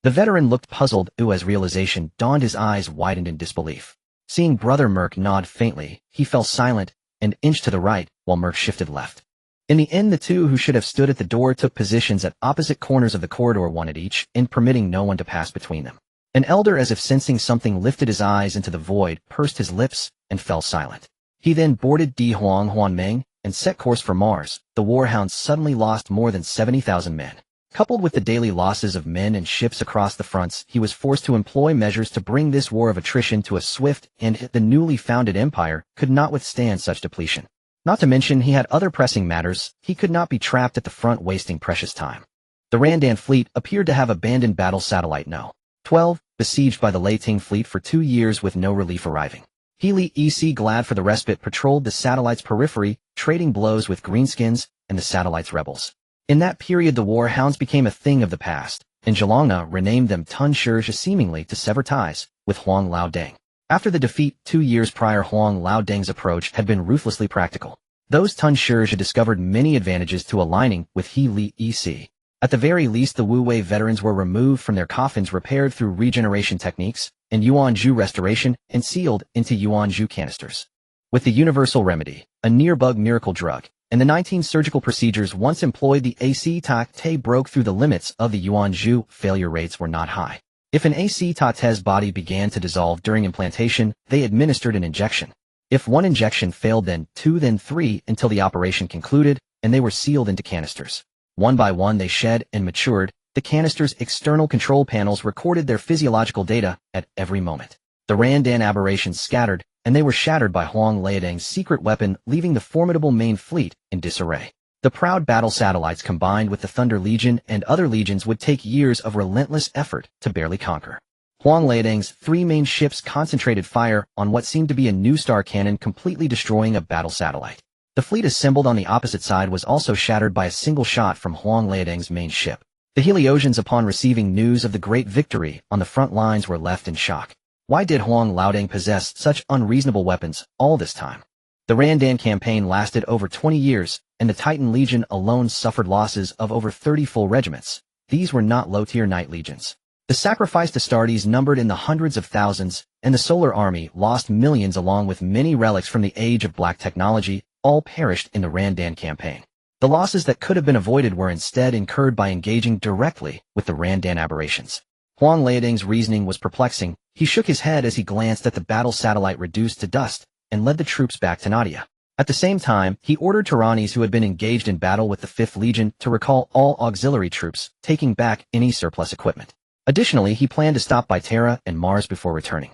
The veteran looked puzzled. As realization dawned, his eyes widened in disbelief. Seeing Brother Merc nod faintly, he fell silent and inched to the right while Merc shifted left. In the end, the two who should have stood at the door took positions at opposite corners of the corridor, one at each, in permitting no one to pass between them. An elder, as if sensing something, lifted his eyes into the void, pursed his lips, and fell silent. He then boarded Di Huangming and set course for Mars. The warhounds suddenly lost more than 70,000 men. Coupled with the daily losses of men and ships across the fronts, he was forced to employ measures to bring this war of attrition to a swift end. The newly founded empire could not withstand such depletion. Not to mention he had other pressing matters. He could not be trapped at the front wasting precious time. The Randan fleet appeared to have abandoned battle satellite No. 12, besieged by the Leiting fleet for 2 years with no relief arriving. Healy EC, glad for the respite, patrolled the satellite's periphery, trading blows with Greenskins and the satellite's rebels. In that period the warhounds became a thing of the past, and Zhelongna renamed them Tun Shizhe, seemingly to sever ties with Huang Lao Deng. After the defeat 2 years prior, Huang Lao Deng's approach had been ruthlessly practical. Those Tun Shizhe discovered many advantages to aligning with Healy EC. At the very least, the Wu Wei veterans were removed from their coffins, repaired through regeneration techniques, and Yuanzhu restoration, and sealed into Yuanzhu canisters. With the universal remedy, a near-bug miracle drug, and the 19 surgical procedures once employed, the AC Tate broke through the limits of the Yuanzhu. Failure rates were not high. If an AC Tate's body began to dissolve during implantation, they administered an injection. If one injection failed, then 2, then 3, until the operation concluded, and they were sealed into canisters. One by one they shed and matured. The canisters' external control panels recorded their physiological data at every moment. The Randan aberrations scattered, and they were shattered by Huang Laodeng's secret weapon, leaving the formidable main fleet in disarray. The proud battle satellites, combined with the Thunder Legion and other legions, would take years of relentless effort to barely conquer. Huang Laodeng's 3 main ships concentrated fire on what seemed to be a new star cannon, completely destroying a battle satellite. The fleet assembled on the opposite side was also shattered by a single shot from Huang Laodeng's main ship. The Heliosians, upon receiving news of the great victory on the front lines, were left in shock. Why did Huang Laodeng possess such unreasonable weapons all this time? The Randan campaign lasted over 20 years, and the Titan Legion alone suffered losses of over 30 full regiments. These were not low-tier knight legions. The sacrificed Astartes numbered in the hundreds of thousands, and the Solar Army lost millions, along with many relics from the Age of Black technology. All perished in the Randan campaign. The losses that could have been avoided were instead incurred by engaging directly with the Randan aberrations. Huang Laodeng's reasoning was perplexing. He shook his head as he glanced at the battle satellite reduced to dust, and led the troops back to Nadia. At the same time, he ordered Tyrannes, who had been engaged in battle with the 5th Legion, to recall all auxiliary troops, taking back any surplus equipment. Additionally, he planned to stop by Terra and Mars before returning.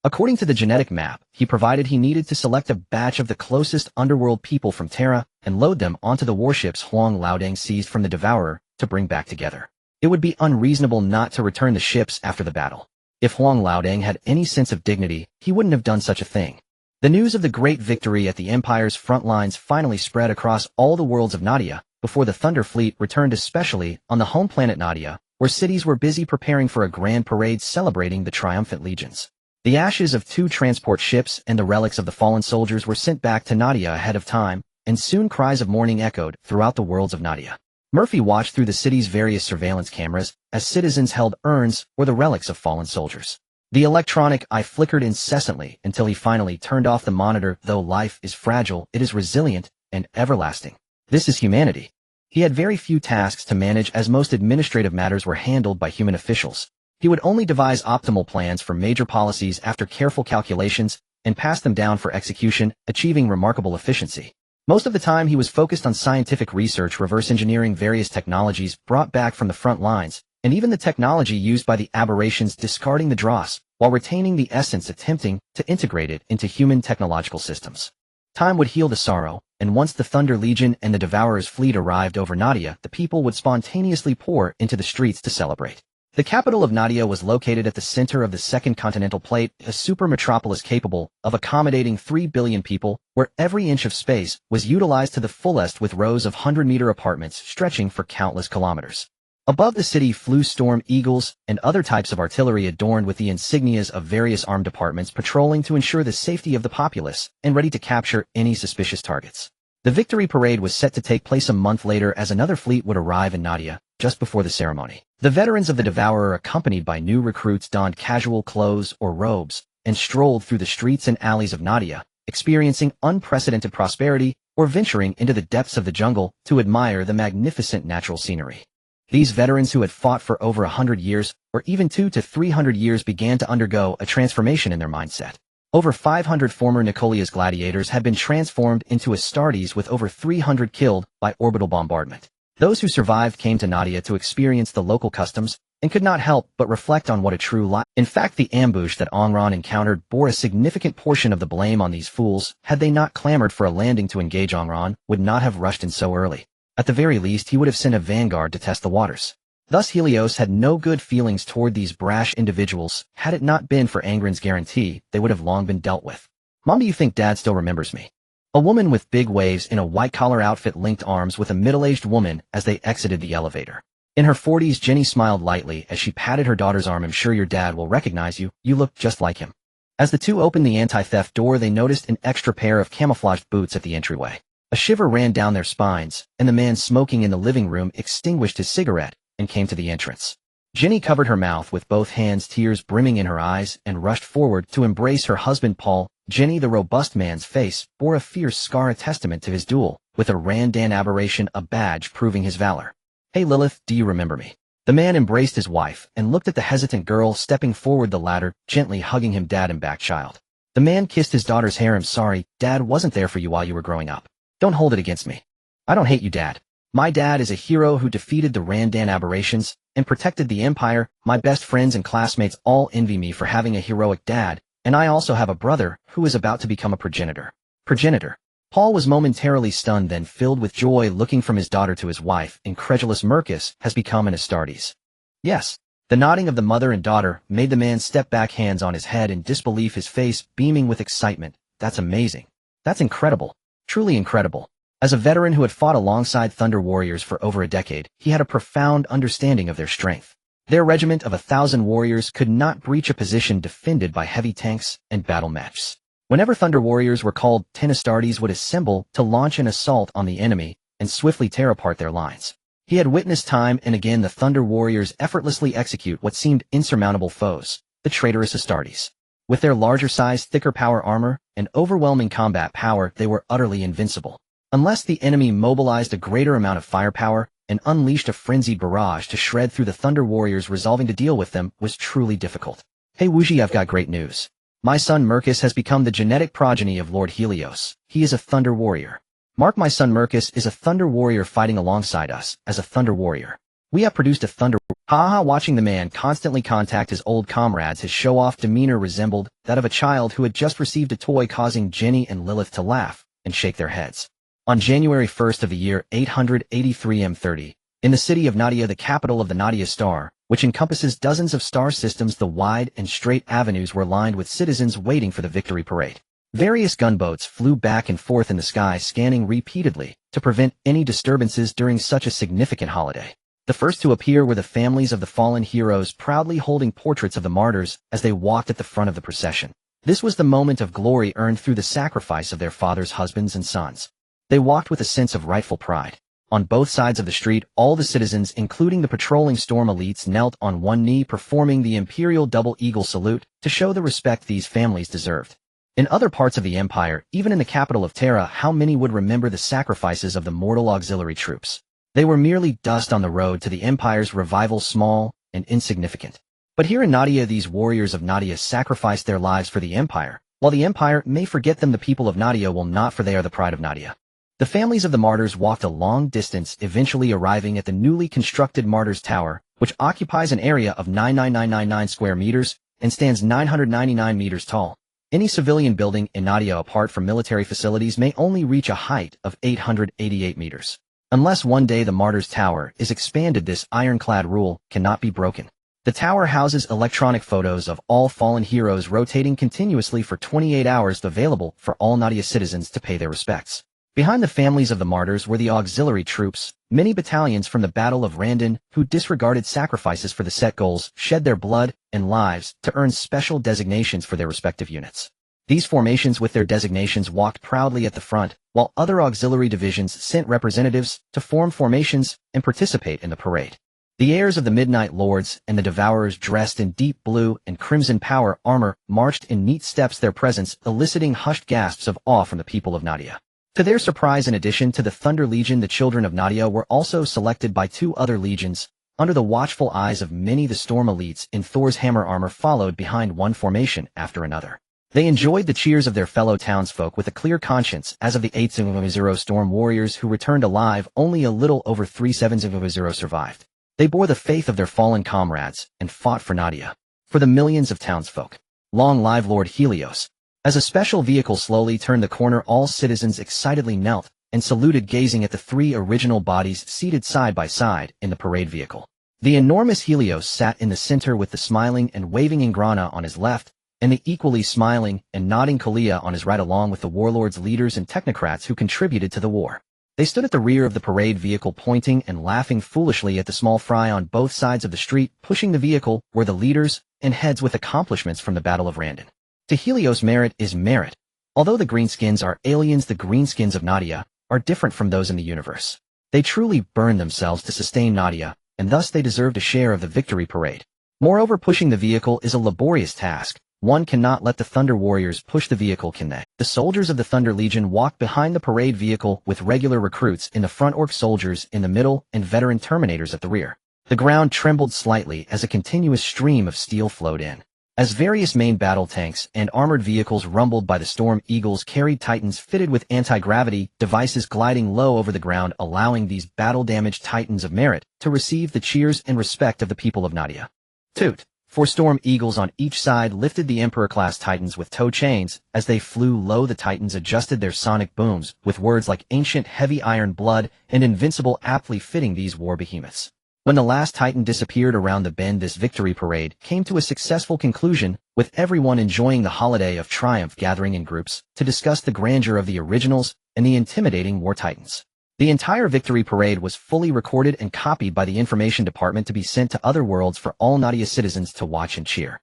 According to the genetic map he provided, he needed to select a batch of the closest underworld people from Terra and load them onto the warships Huang Laodeng seized from the Devourer to bring back together. It would be unreasonable not to return the ships after the battle. If Huang Laodeng had any sense of dignity, he wouldn't have done such a thing. The news of the great victory at the Empire's front lines finally spread across all the worlds of Nadia before the Thunder Fleet returned, especially on the home planet Nadia, where cities were busy preparing for a grand parade celebrating the triumphant legions. The ashes of 2 transport ships and the relics of the fallen soldiers were sent back to Nadia ahead of time, and soon cries of mourning echoed throughout the worlds of Nadia. Murphy watched through the city's various surveillance cameras as citizens held urns or the relics of fallen soldiers. The electronic eye flickered incessantly until he finally turned off the monitor. Though life is fragile, it is resilient and everlasting. This is humanity. He had very few tasks to manage, as most administrative matters were handled by human officials. He would only devise optimal plans for major policies after careful calculations and pass them down for execution, achieving remarkable efficiency. Most of the time he was focused on scientific research, reverse engineering various technologies brought back from the front lines, and even the technology used by the aberrations, discarding the dross, while retaining the essence, attempting to integrate it into human technological systems. Time would heal the sorrow, and once the Thunder Legion and the Devourer's fleet arrived over Nadia, the people would spontaneously pour into the streets to celebrate. The capital of Nadia was located at the center of the second continental plate, a super metropolis capable of accommodating 3 billion people, where every inch of space was utilized to the fullest, with rows of 100-meter apartments stretching for countless kilometers. Above the city flew Storm Eagles and other types of artillery adorned with the insignias of various armed departments, patrolling to ensure the safety of the populace and ready to capture any suspicious targets. The victory parade was set to take place a month later, as another fleet would arrive in Nadia just before the ceremony. The veterans of the Devourer, accompanied by new recruits, donned casual clothes or robes and strolled through the streets and alleys of Nadia, experiencing unprecedented prosperity or venturing into the depths of the jungle to admire the magnificent natural scenery. These veterans who had fought for over 100 years, or even 200 to 300 years, began to undergo a transformation in their mindset. Over 500 former Nicolia's gladiators had been transformed into Astartes, with over 300 killed by orbital bombardment. Those who survived came to Nadia to experience the local customs, and could not help but reflect on what a true life. In fact, the ambush that Angron encountered bore a significant portion of the blame on these fools. Had they not clamored for a landing to engage, Angron would not have rushed in so early. At the very least, he would have sent a vanguard to test the waters. Thus Helios had no good feelings toward these brash individuals. Had it not been for Angron's guarantee, they would have long been dealt with. Mom, do you think Dad still remembers me? A woman with big waves in a white-collar outfit linked arms with a middle-aged woman as they exited the elevator. In her 40s, Jenny smiled lightly as she patted her daughter's arm. I'm sure your dad will recognize you. You look just like him. As the two opened the anti-theft door, they noticed an extra pair of camouflaged boots at the entryway. A shiver ran down their spines, and the man smoking in the living room extinguished his cigarette and came to the entrance. Jenny covered her mouth with both hands, tears brimming in her eyes, and rushed forward to embrace her husband Paul. Jenny, the robust man's face, bore a fierce scar, a testament to his duel with a Randan aberration, a badge proving his valor. Hey Lilith, do you remember me? The man embraced his wife and looked at the hesitant girl stepping forward the ladder, gently hugging him. Dad and back, child. The man kissed his daughter's hair. I'm sorry, Dad wasn't there for you while you were growing up. Don't hold it against me. I don't hate you, Dad. My dad is a hero who defeated the Randan aberrations and protected the Empire. My best friends and classmates all envy me for having a heroic dad, and I also have a brother who is about to become a progenitor. Progenitor. Paul was momentarily stunned, then filled with joy, looking from his daughter to his wife. Incredulous, Mercus has become an Astartes. Yes. The nodding of the mother and daughter made the man step back, hands on his head in disbelief, his face beaming with excitement. That's amazing. That's incredible. Truly incredible. As a veteran who had fought alongside Thunder Warriors for over a decade, he had a profound understanding of their strength. Their regiment of 1,000 warriors could not breach a position defended by heavy tanks and battle mechs. Whenever Thunder Warriors were called, 10 Astartes would assemble to launch an assault on the enemy and swiftly tear apart their lines. He had witnessed time and again the Thunder Warriors effortlessly execute what seemed insurmountable foes, the traitorous Astartes. With their larger size, thicker power armor, and overwhelming combat power, they were utterly invincible. Unless the enemy mobilized a greater amount of firepower and unleashed a frenzied barrage to shred through, the Thunder Warriors resolving to deal with them was truly difficult. Hey Wuji, I've got great news. My son Mercus has become the genetic progeny of Lord Helios. He is a Thunder Warrior. Mark, my son Mercus is a Thunder Warrior fighting alongside us as a Thunder Warrior. We have produced a Thunder Haha. Watching the man constantly contact his old comrades, his show-off demeanor resembled that of a child who had just received a toy, causing Jenny and Lilith to laugh and shake their heads. On January 1st of the year 883 M30, in the city of Nadia, the capital of the Nadia Star, which encompasses dozens of star systems, the wide and straight avenues were lined with citizens waiting for the victory parade. Various gunboats flew back and forth in the sky, scanning repeatedly to prevent any disturbances during such a significant holiday. The first to appear were the families of the fallen heroes, proudly holding portraits of the martyrs as they walked at the front of the procession. This was the moment of glory earned through the sacrifice of their fathers, husbands, and sons. They walked with a sense of rightful pride. On both sides of the street, all the citizens, including the patrolling storm elites, knelt on one knee, performing the imperial double eagle salute to show the respect these families deserved. In other parts of the empire, even in the capital of Terra, how many would remember the sacrifices of the mortal auxiliary troops? They were merely dust on the road to the empire's revival, small and insignificant. But here in Nadia, these warriors of Nadia sacrificed their lives for the empire. While the empire may forget them, the people of Nadia will not, for they are the pride of Nadia. The families of the martyrs walked a long distance, eventually arriving at the newly constructed Martyrs Tower, which occupies an area of 99999 square meters and stands 999 meters tall. Any civilian building in Nadia apart from military facilities may only reach a height of 888 meters. Unless one day the Martyrs Tower is expanded, this ironclad rule cannot be broken. The tower houses electronic photos of all fallen heroes rotating continuously for 28 hours, available for all Nadia citizens to pay their respects. Behind the families of the martyrs were the auxiliary troops, many battalions from the Battle of Randan, who disregarded sacrifices for the set goals, shed their blood and lives to earn special designations for their respective units. These formations with their designations walked proudly at the front, while other auxiliary divisions sent representatives to form formations and participate in the parade. The heirs of the Midnight Lords and the Devourers, dressed in deep blue and crimson power armor, marched in neat steps, their presence eliciting hushed gasps of awe from the people of Nadia. To their surprise, in addition to the Thunder Legion, the children of Nadia were also selected by two other legions, Under the watchful eyes of many the storm elites in Thor's hammer armor followed behind one formation after another. They enjoyed the cheers of their fellow townsfolk with a clear conscience as of the 8-0 storm warriors who returned alive. Only a little over 3-7-0 survived. They bore the faith of their fallen comrades and fought for Nadia. For the millions of townsfolk. Long live Lord Helios. As a special vehicle slowly turned the corner, all citizens excitedly knelt and saluted, gazing at the three original bodies seated side by side in the parade vehicle. The enormous Helios sat in the center with the smiling and waving Ingrana on his left, and the equally smiling and nodding Kalia on his right, along with the warlords, leaders, and technocrats who contributed to the war. They stood at the rear of the parade vehicle, pointing and laughing foolishly at the small fry on both sides of the street. Pushing the vehicle were the leaders and heads with accomplishments from the Battle of Randon. To Helios, merit is merit. Although the Greenskins are aliens, the Greenskins of Nadia are different from those in the universe. They truly burned themselves to sustain Nadia, and thus they deserved a share of the victory parade. Moreover, pushing the vehicle is a laborious task. One cannot let the Thunder Warriors push the vehicle, can they? The soldiers of the Thunder Legion walked behind the parade vehicle with regular recruits in the front, orc soldiers in the middle, and veteran Terminators at the rear. The ground trembled slightly as a continuous stream of steel flowed in. As various main battle tanks and armored vehicles rumbled by, the Storm Eagles carried Titans fitted with anti-gravity devices gliding low over the ground, allowing these battle-damaged Titans of merit to receive the cheers and respect of the people of Nadia. Toot! 4 Storm Eagles on each side lifted the Emperor-class Titans with tow chains. As they flew low, the Titans adjusted their sonic booms with words like ancient heavy iron blood and invincible, aptly fitting these war behemoths. When the last Titan disappeared around the bend, this victory parade came to a successful conclusion, with everyone enjoying the holiday of triumph, gathering in groups to discuss the grandeur of the originals and the intimidating war Titans. The entire victory parade was fully recorded and copied by the information department to be sent to other worlds for all Nadia citizens to watch and cheer.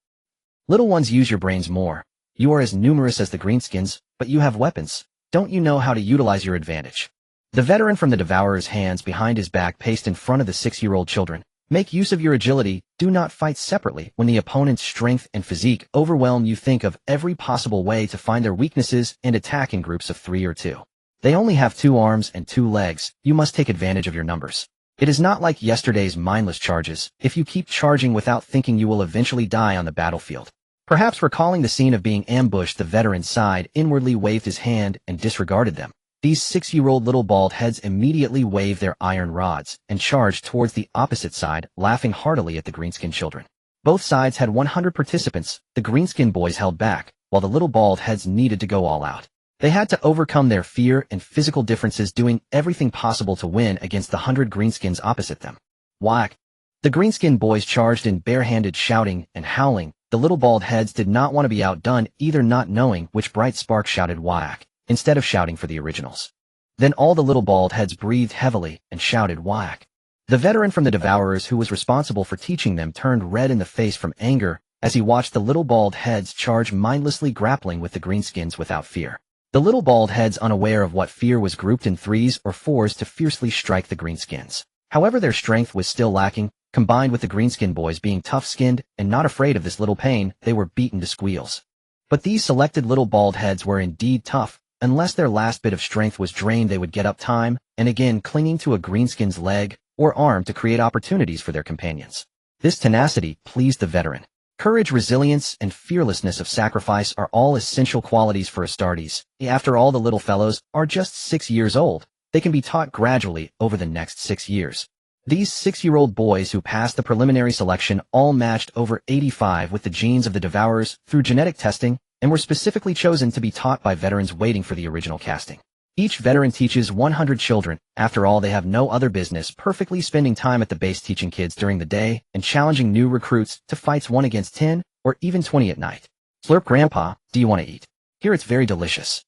Little ones, use your brains more. You are as numerous as the Greenskins, but you have weapons. Don't you know how to utilize your advantage? The veteran from the Devourer's, hands behind his back, paced in front of the 6-year-old children. Make use of your agility. Do not fight separately. When the opponent's strength and physique overwhelm you, think of every possible way to find their weaknesses and attack in groups of 3 or 2. They only have 2 arms and 2 legs. You must take advantage of your numbers. It is not like yesterday's mindless charges. If you keep charging without thinking, you will eventually die on the battlefield. Perhaps recalling the scene of being ambushed, the veteran sighed, inwardly waved his hand, and disregarded them. These 6-year-old little bald heads immediately waved their iron rods and charged towards the opposite side, laughing heartily at the Greenskin children. Both sides had 100 participants. The Greenskin boys held back, while the little bald heads needed to go all out. They had to overcome their fear and physical differences, doing everything possible to win against the 100 Greenskins opposite them. Whack! The Greenskin boys charged in barehanded, shouting and howling. The little bald heads did not want to be outdone either, not knowing which bright spark shouted whack instead of shouting for the originals. Then all the little bald heads breathed heavily and shouted whack. The veteran from the Devourers, who was responsible for teaching them, turned red in the face from anger as he watched the little bald heads charge, mindlessly grappling with the Greenskins without fear. The little bald heads, unaware of what fear was, grouped in 3s or 4s to fiercely strike the Greenskins. However, their strength was still lacking. Combined with the Greenskin boys being tough-skinned and not afraid of this little pain, they were beaten to squeals. But these selected little bald heads were indeed tough. Unless their last bit of strength was drained, they would get up time and again, clinging to a Greenskin's leg or arm to create opportunities for their companions. This tenacity pleased the veteran. Courage, resilience, and fearlessness of sacrifice are all essential qualities for Astartes. After all, the little fellows are just 6 years old. They can be taught gradually over the next 6 years. These 6-year-old boys who passed the preliminary selection all matched over 85 with the genes of the Devourers through genetic testing, and were specifically chosen to be taught by veterans waiting for the original casting. Each veteran teaches 100 children. After all, they have no other business perfectly spending time at the base teaching kids during the day and challenging new recruits to fights 1 against 10 or even 20 at night. Slurp, Grandpa, do you want to eat? Here, it's very delicious.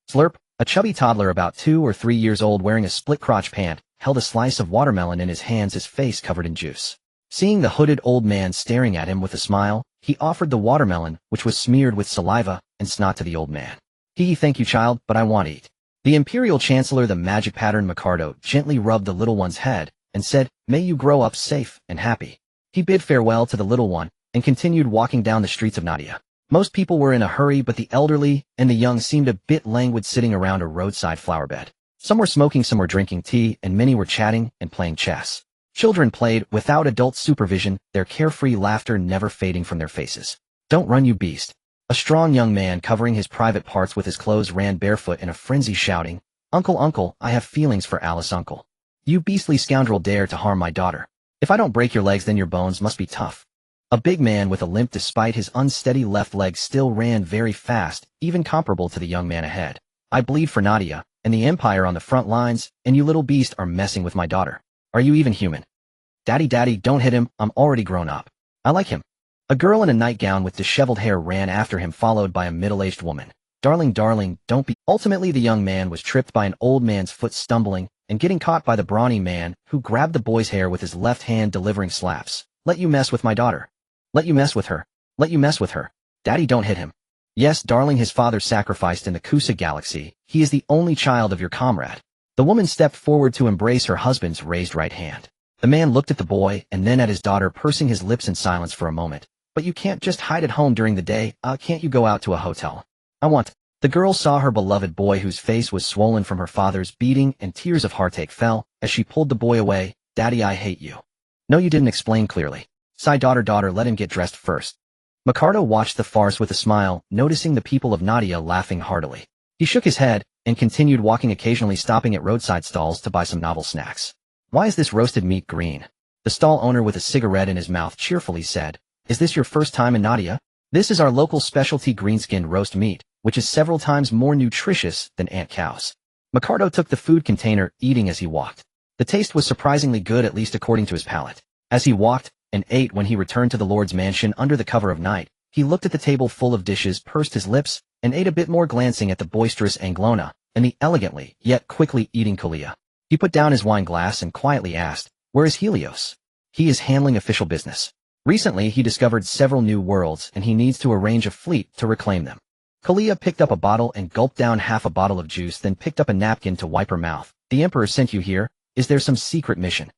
Slurp, a chubby toddler about 2 or 3 years old wearing a split-crotch pant, held a slice of watermelon in his hands, his face covered in juice. Seeing the hooded old man staring at him with a smile, he offered the watermelon, which was smeared with saliva and snot, to the old man. Thank you, child, but I want to eat. The Imperial Chancellor, the magic pattern Micardo, gently rubbed the little one's head and said, "May you grow up safe and happy." He bid farewell to the little one and continued walking down the streets of Nadia. Most people were in a hurry, but the elderly and the young seemed a bit languid, sitting around a roadside flower bed. Some were smoking, some were drinking tea, and many were chatting and playing chess. Children played without adult supervision, their carefree laughter never fading from their faces. Don't run, you beast. A strong young man covering his private parts with his clothes ran barefoot in a frenzy, shouting, Uncle, uncle, I have feelings for Alice, uncle. You beastly scoundrel dare to harm my daughter. If I don't break your legs, then your bones must be tough. A big man with a limp despite his unsteady left leg still ran very fast, even comparable to the young man ahead. I bleed for Nadia, and the Empire on the front lines, and you little beast are messing with my daughter. Are you even human? Daddy, daddy, don't hit him, I'm already grown up. I like him. A girl in a nightgown with disheveled hair ran after him, followed by a middle-aged woman. Darling, darling, don't be— Ultimately, the young man was tripped by an old man's foot, stumbling and getting caught by the brawny man, who grabbed the boy's hair with his left hand, delivering slaps. Let you mess with my daughter. Let you mess with her. Let you mess with her. Daddy, don't hit him. Yes, darling, his father sacrificed in the Kusa galaxy. He is the only child of your comrade. The woman stepped forward to embrace her husband's raised right hand. The man looked at the boy and then at his daughter, pursing his lips in silence for a moment. But you can't just hide at home during the day. Can't you go out to a hotel? I want— The girl saw her beloved boy, whose face was swollen from her father's beating, and tears of heartache fell as she pulled the boy away. Daddy, I hate you. No, you didn't explain clearly. Sigh, daughter, daughter, let him get dressed first. Ricardo watched the farce with a smile, noticing the people of Nadia laughing heartily. He shook his head and continued walking, occasionally stopping at roadside stalls to buy some novel snacks. Why is this roasted meat green? The stall owner, with a cigarette in his mouth, cheerfully said, Is this your first time in Nadia? This is our local specialty green-skinned roast meat, which is several times more nutritious than ant cows. Ricardo took the food container, eating as he walked. The taste was surprisingly good, at least according to his palate. As he walked and ate, when he returned to the Lord's mansion under the cover of night, he looked at the table full of dishes, pursed his lips, and ate a bit more, glancing at the boisterous Anglona and the elegantly yet quickly eating Kalia. He put down his wine glass and quietly asked, Where is Helios? He is handling official business. Recently, he discovered several new worlds, and he needs to arrange a fleet to reclaim them. Kalia picked up a bottle and gulped down half a bottle of juice, then picked up a napkin to wipe her mouth. The Emperor sent you here. Is there some secret mission?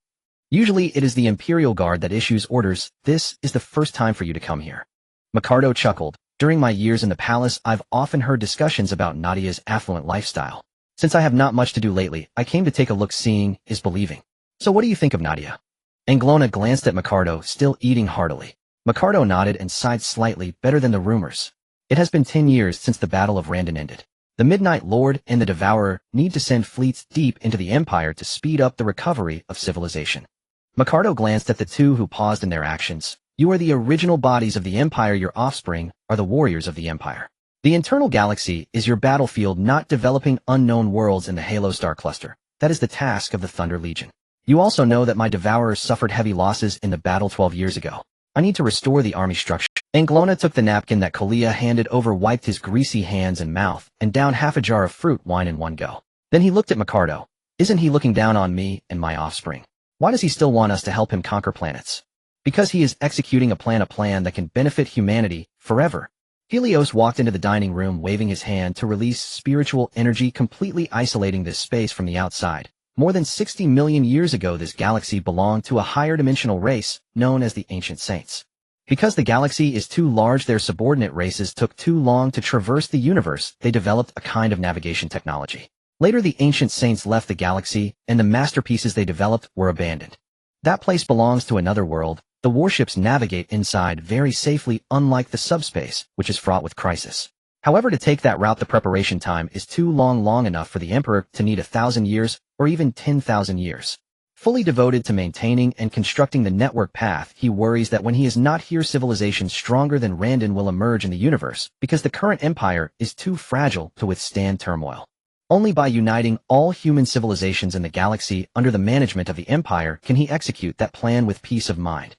Usually it is the Imperial Guard that issues orders. This is the first time for you to come here. Ricardo chuckled. During my years in the palace, I've often heard discussions about Nadia's affluent lifestyle. Since I have not much to do lately, I came to take a look. Seeing is believing. So what do you think of Nadia? Anglona glanced at Ricardo, still eating heartily. Ricardo nodded and sighed slightly. Better than the rumors. It has been 10 years since the Battle of Randon ended. The Midnight Lord and the Devourer need to send fleets deep into the Empire to speed up the recovery of civilization. Ricardo glanced at the two, who paused in their actions. You are the original bodies of the Empire. Your offspring are the warriors of the Empire. The internal galaxy is your battlefield, not developing unknown worlds in the Halo Star Cluster. That is the task of the Thunder Legion. You also know that my Devourers suffered heavy losses in the battle 12 years ago. I need to restore the army structure. Anglona took the napkin that Kalia handed over, wiped his greasy hands and mouth, and downed half a jar of fruit wine in one go. Then he looked at Ricardo. Isn't he looking down on me and my offspring? Why does he still want us to help him conquer planets? Because he is executing a plan that can benefit humanity forever. Helios walked into the dining room, waving his hand to release spiritual energy, completely isolating this space from the outside. More than 60 million years ago, this galaxy belonged to a higher dimensional race known as the Ancient Saints. Because the galaxy is too large, their subordinate races took too long to traverse the universe. They developed a kind of navigation technology. Later, the Ancient Saints left the galaxy, and the masterpieces they developed were abandoned. That place belongs to another world. The warships navigate inside very safely, unlike the subspace, which is fraught with crisis. However, to take that route, the preparation time is too long enough for the Emperor to need 1,000 years or even 10,000 years. Fully devoted to maintaining and constructing the network path, he worries that when he is not here, civilizations stronger than Randon will emerge in the universe, because the current empire is too fragile to withstand turmoil. Only by uniting all human civilizations in the galaxy under the management of the Empire can he execute that plan with peace of mind.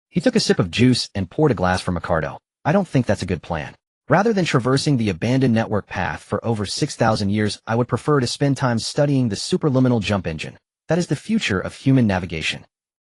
He took a sip of juice and poured a glass for Ricardo. I don't think that's a good plan. Rather than traversing the abandoned network path for over 6,000 years, I would prefer to spend time studying the superluminal jump engine. That is the future of human navigation.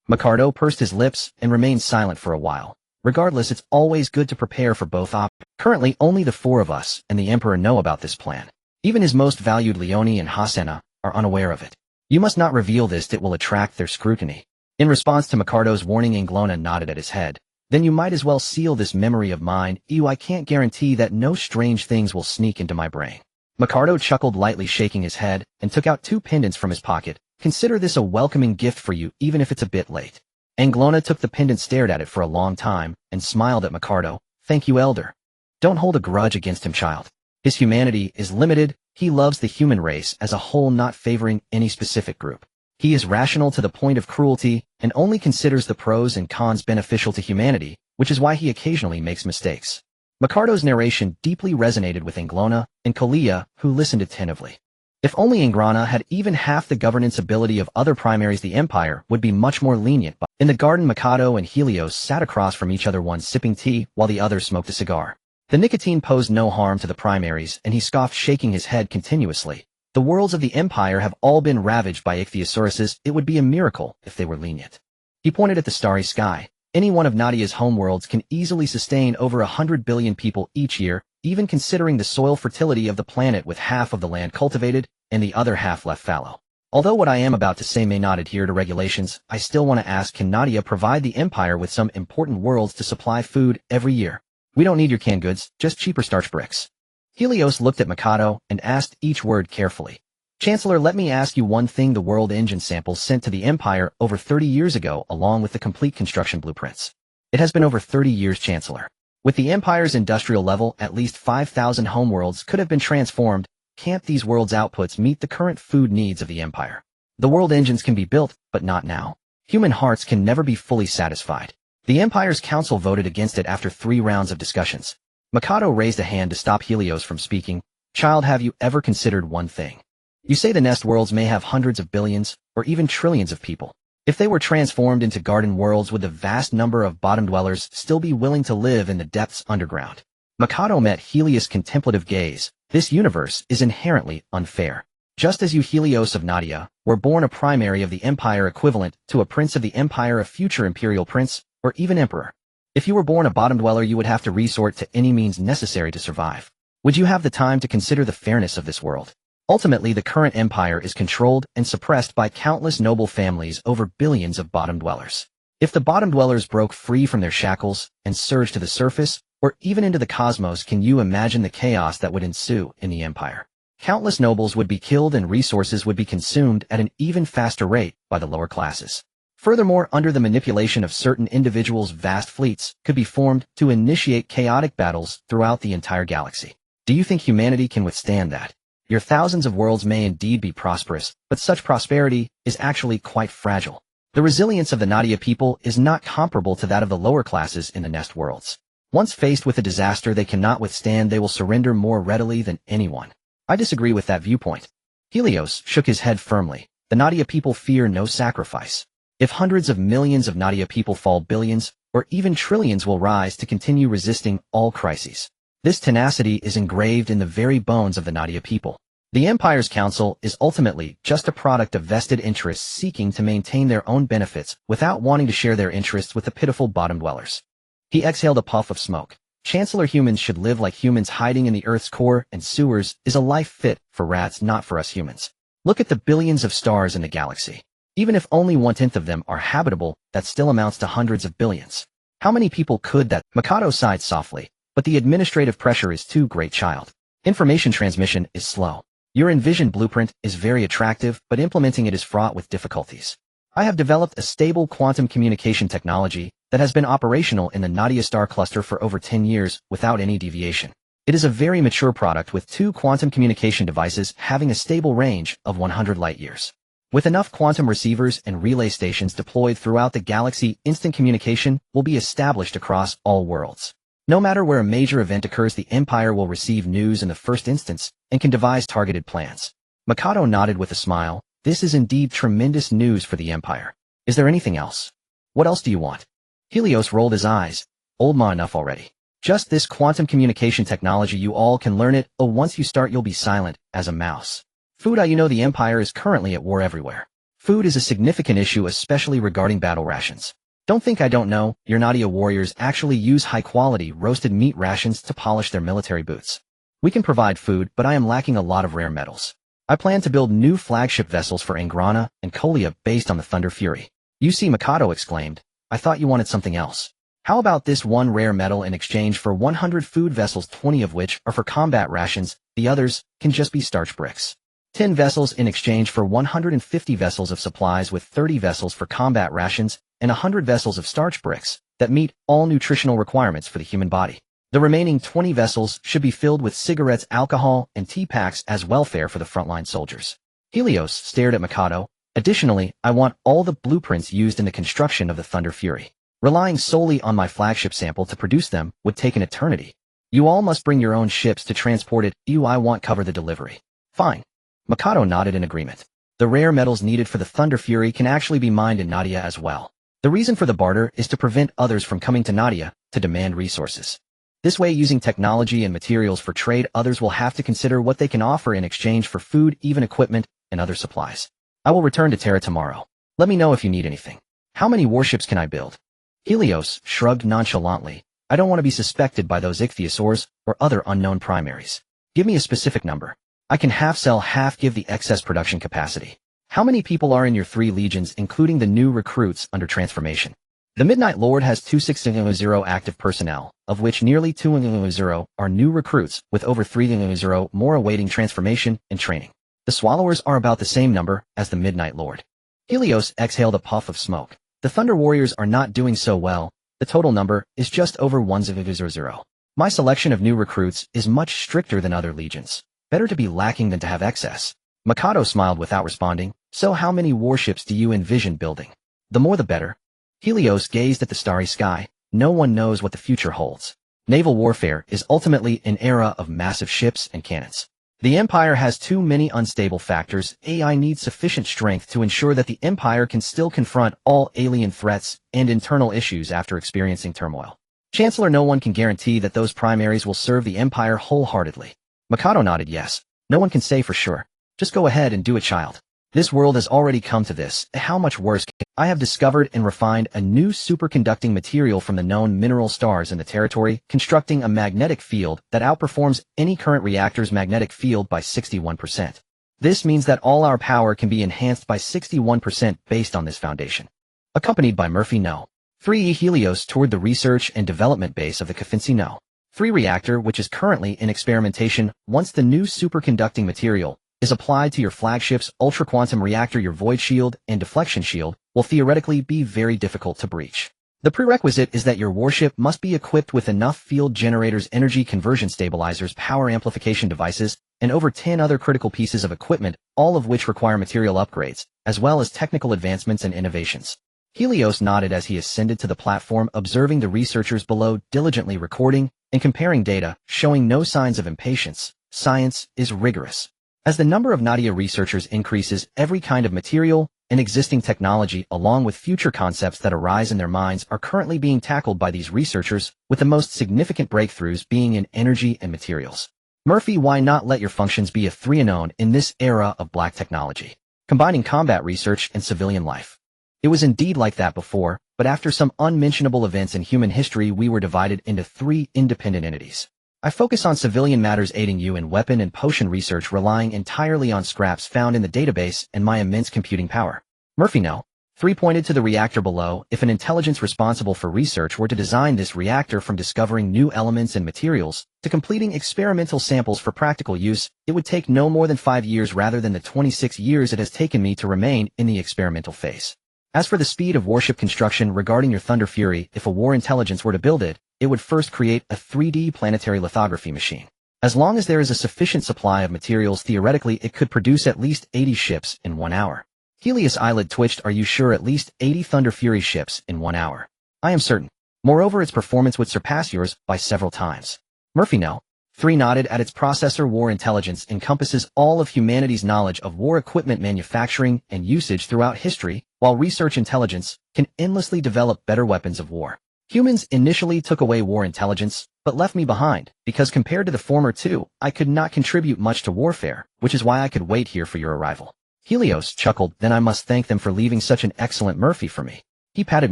Ricardo pursed his lips and remained silent for a while. Regardless, it's always good to prepare for both options. Currently, only the four of us and the Emperor know about this plan. Even his most valued Leone and Hasena are unaware of it. You must not reveal this, it will attract their scrutiny. In response to Ricardo's warning, Anglona nodded at his head. Then you might as well seal this memory of mine. I can't guarantee that no strange things will sneak into my brain. Ricardo chuckled lightly, shaking his head, and took out 2 pendants from his pocket. Consider this a welcoming gift for you even if it's a bit late. Anglona took the pendant, stared at it for a long time, and smiled at Mikado. Thank you, Elder. Don't hold a grudge against him, child. His humanity is limited. He loves the human race as a whole, not favoring any specific group. He is rational to the point of cruelty and only considers the pros and cons beneficial to humanity, which is why he occasionally makes mistakes. Mikado's narration deeply resonated with Anglona and Kalia, who listened attentively. If only Anglona had even half the governance ability of other primaries, the Empire would be much more lenient. In the garden, Mikado and Helios sat across from each other, one sipping tea while the other smoked a cigar. The nicotine posed no harm to the primaries, and he scoffed, shaking his head continuously. The worlds of the Empire have all been ravaged by ichthyosauruses. It would be a miracle if they were lenient. He pointed at the starry sky. Any one of Nadia's homeworlds can easily sustain over 100 billion people each year, even considering the soil fertility of the planet, with half of the land cultivated and the other half left fallow. Although what I am about to say may not adhere to regulations, I still want to ask, can Nadia provide the Empire with some important worlds to supply food every year? We don't need your canned goods, just cheaper starch bricks. Helios looked at Mikado and asked each word carefully. Chancellor, let me ask you one thing. The world engine samples sent to the Empire over 30 years ago, along with the complete construction blueprints. It has been over 30 years, Chancellor. With the Empire's industrial level, at least 5,000 homeworlds could have been transformed. Can't these worlds' outputs meet the current food needs of the Empire? The world engines can be built, but not now. Human hearts can never be fully satisfied. The Empire's council voted against it after 3 rounds of discussions. Mikado raised a hand to stop Helios from speaking. Child, have you ever considered one thing? You say the nest worlds may have hundreds of billions, or even trillions of people. If they were transformed into garden worlds, would the vast number of bottom dwellers still be willing to live in the depths underground? Mikado met Helios' contemplative gaze. This universe is inherently unfair. Just as you, Helios of Nadia, were born a primary of the Empire equivalent to a prince of the Empire, a future imperial prince, or even emperor. If you were born a bottom dweller, you would have to resort to any means necessary to survive. Would you have the time to consider the fairness of this world? Ultimately, the current Empire is controlled and suppressed by countless noble families over billions of bottom dwellers. If the bottom dwellers broke free from their shackles and surged to the surface, or even into the cosmos, can you imagine the chaos that would ensue in the Empire? Countless nobles would be killed and resources would be consumed at an even faster rate by the lower classes. Furthermore, under the manipulation of certain individuals, vast fleets could be formed to initiate chaotic battles throughout the entire galaxy. Do you think humanity can withstand that? Your thousands of worlds may indeed be prosperous, but such prosperity is actually quite fragile. The resilience of the Nadia people is not comparable to that of the lower classes in the nest worlds. Once faced with a disaster they cannot withstand, they will surrender more readily than anyone. I disagree with that viewpoint. Helios shook his head firmly. The Nadia people fear no sacrifice. If hundreds of millions of Nadia people fall, billions, or even trillions will rise to continue resisting all crises. This tenacity is engraved in the very bones of the Nadia people. The Empire's council is ultimately just a product of vested interests seeking to maintain their own benefits without wanting to share their interests with the pitiful bottom dwellers. He exhaled a puff of smoke. Chancellor, humans should live like humans. Hiding in the Earth's core and sewers is a life fit for rats, not for us humans. Look at the billions of stars in the galaxy. Even if only 1/10 of them are habitable, that still amounts to hundreds of billions. How many people could that? Mikado sighed softly. But the administrative pressure is too great, child. Information transmission is slow. Your envisioned blueprint is very attractive, but implementing it is fraught with difficulties. I have developed a stable quantum communication technology that has been operational in the Nadia star cluster for over 10 years without any deviation. It is a very mature product with 2 quantum communication devices having a stable range of 100 light-years. With enough quantum receivers and relay stations deployed throughout the galaxy, instant communication will be established across all worlds. No matter where a major event occurs, the Empire will receive news in the first instance and can devise targeted plans. Mikado nodded with a smile. This is indeed tremendous news for the Empire. Is there anything else? What else do you want? Helios rolled his eyes. Old ma, enough already. Just this quantum communication technology, you all can learn it. Oh, once you start you'll be silent as a mouse. Food, you know the Empire is currently at war everywhere. Food is a significant issue, especially regarding battle rations. Don't think I don't know, your Nadia warriors actually use high-quality roasted meat rations to polish their military boots. We can provide food, but I am lacking a lot of rare metals. I plan to build new flagship vessels for Angrana and Kolia based on the Thunder Fury. You see, Mikado exclaimed, I thought you wanted something else. How about this one rare metal in exchange for 100 food vessels, 20 of which are for combat rations, the others can just be starch bricks. 10 vessels in exchange for 150 vessels of supplies with 30 vessels for combat rations and 100 vessels of starch bricks that meet all nutritional requirements for the human body. The remaining 20 vessels should be filled with cigarettes, alcohol, and tea packs as welfare for the frontline soldiers. Helios stared at Mikado. Additionally, I want all the blueprints used in the construction of the Thunder Fury. Relying solely on my flagship sample to produce them would take an eternity. You all must bring your own ships to transport it. I won't cover the delivery. Fine. Mikado nodded in agreement. The rare metals needed for the Thunder Fury can actually be mined in Nadia as well. The reason for the barter is to prevent others from coming to Nadia to demand resources. This way, using technology and materials for trade, others will have to consider what they can offer in exchange for food, even equipment, and other supplies. I will return to Terra tomorrow. Let me know if you need anything. How many warships can I build? Helios shrugged nonchalantly. I don't want to be suspected by those ichthyosaurs or other unknown primaries. Give me a specific number. I can half sell, half give the excess production capacity. How many people are in your 3 legions, including the new recruits under transformation? The Midnight Lord has 2600 active personnel, of which nearly 200 are new recruits, with over 300 more awaiting transformation and training. The Swallowers are about the same number as the Midnight Lord. Helios exhaled a puff of smoke. The Thunder Warriors are not doing so well. The total number is just over 100. My selection of new recruits is much stricter than other legions. Better to be lacking than to have excess. Mikado smiled without responding. So how many warships do you envision building? The more the better. Helios gazed at the starry sky. No one knows what the future holds. Naval warfare is ultimately an era of massive ships and cannons. The Empire has too many unstable factors. AI needs sufficient strength to ensure that the Empire can still confront all alien threats and internal issues after experiencing turmoil. Chancellor, no one can guarantee that those primaries will serve the Empire wholeheartedly. Mikado nodded yes. No one can say for sure. Just go ahead and do it, child. This world has already come to this. How much worse? I have discovered and refined a new superconducting material from the known mineral stars in the territory, constructing a magnetic field that outperforms any current reactor's magnetic field by 61%. This means that all our power can be enhanced by 61% based on this foundation. Accompanied by Murphy No. 3 Helios toured the research and development base of the Kafinsi No. 3 reactor, which is currently in experimentation. Once the new superconducting material is applied to your flagship's ultra-quantum reactor, your void shield and deflection shield will theoretically be very difficult to breach. The prerequisite is that your warship must be equipped with enough field generators, energy conversion stabilizers, power amplification devices, and over 10 other critical pieces of equipment, all of which require material upgrades, as well as technical advancements and innovations. Helios nodded as he ascended to the platform, observing the researchers below diligently recording and comparing data, showing no signs of impatience. Science is rigorous. As the number of Nadia researchers increases, every kind of material and existing technology, along with future concepts that arise in their minds, are currently being tackled by these researchers, with the most significant breakthroughs being in energy and materials. Murphy, why not let your functions be a 3-in-1 in this era of black technology, combining combat research and civilian life? It was indeed like that before, but after some unmentionable events in human history, we were divided into 3 independent entities. I focus on civilian matters, aiding you in weapon and potion research, relying entirely on scraps found in the database and my immense computing power. Murphy No. 3 pointed to the reactor below. If an intelligence responsible for research were to design this reactor, from discovering new elements and materials to completing experimental samples for practical use, it would take no more than 5 years rather than the 26 years it has taken me to remain in the experimental phase. As for the speed of warship construction regarding your Thunder Fury, if a war intelligence were to build it, it would first create a 3D planetary lithography machine. As long as there is a sufficient supply of materials, theoretically it could produce at least 80 ships in 1 hour. Helios' eyelid twitched. Are you sure? At least 80 Thunder Fury ships in 1 hour. I am certain. Moreover, its performance would surpass yours by several times. Murphy No. 3 nodded at its processor. War intelligence encompasses all of humanity's knowledge of war equipment manufacturing and usage throughout history, while research intelligence can endlessly develop better weapons of war. Humans initially took away war intelligence, but left me behind, because compared to the former 2, I could not contribute much to warfare, which is why I could wait here for your arrival. Helios chuckled. Then I must thank them for leaving such an excellent Murphy for me. He patted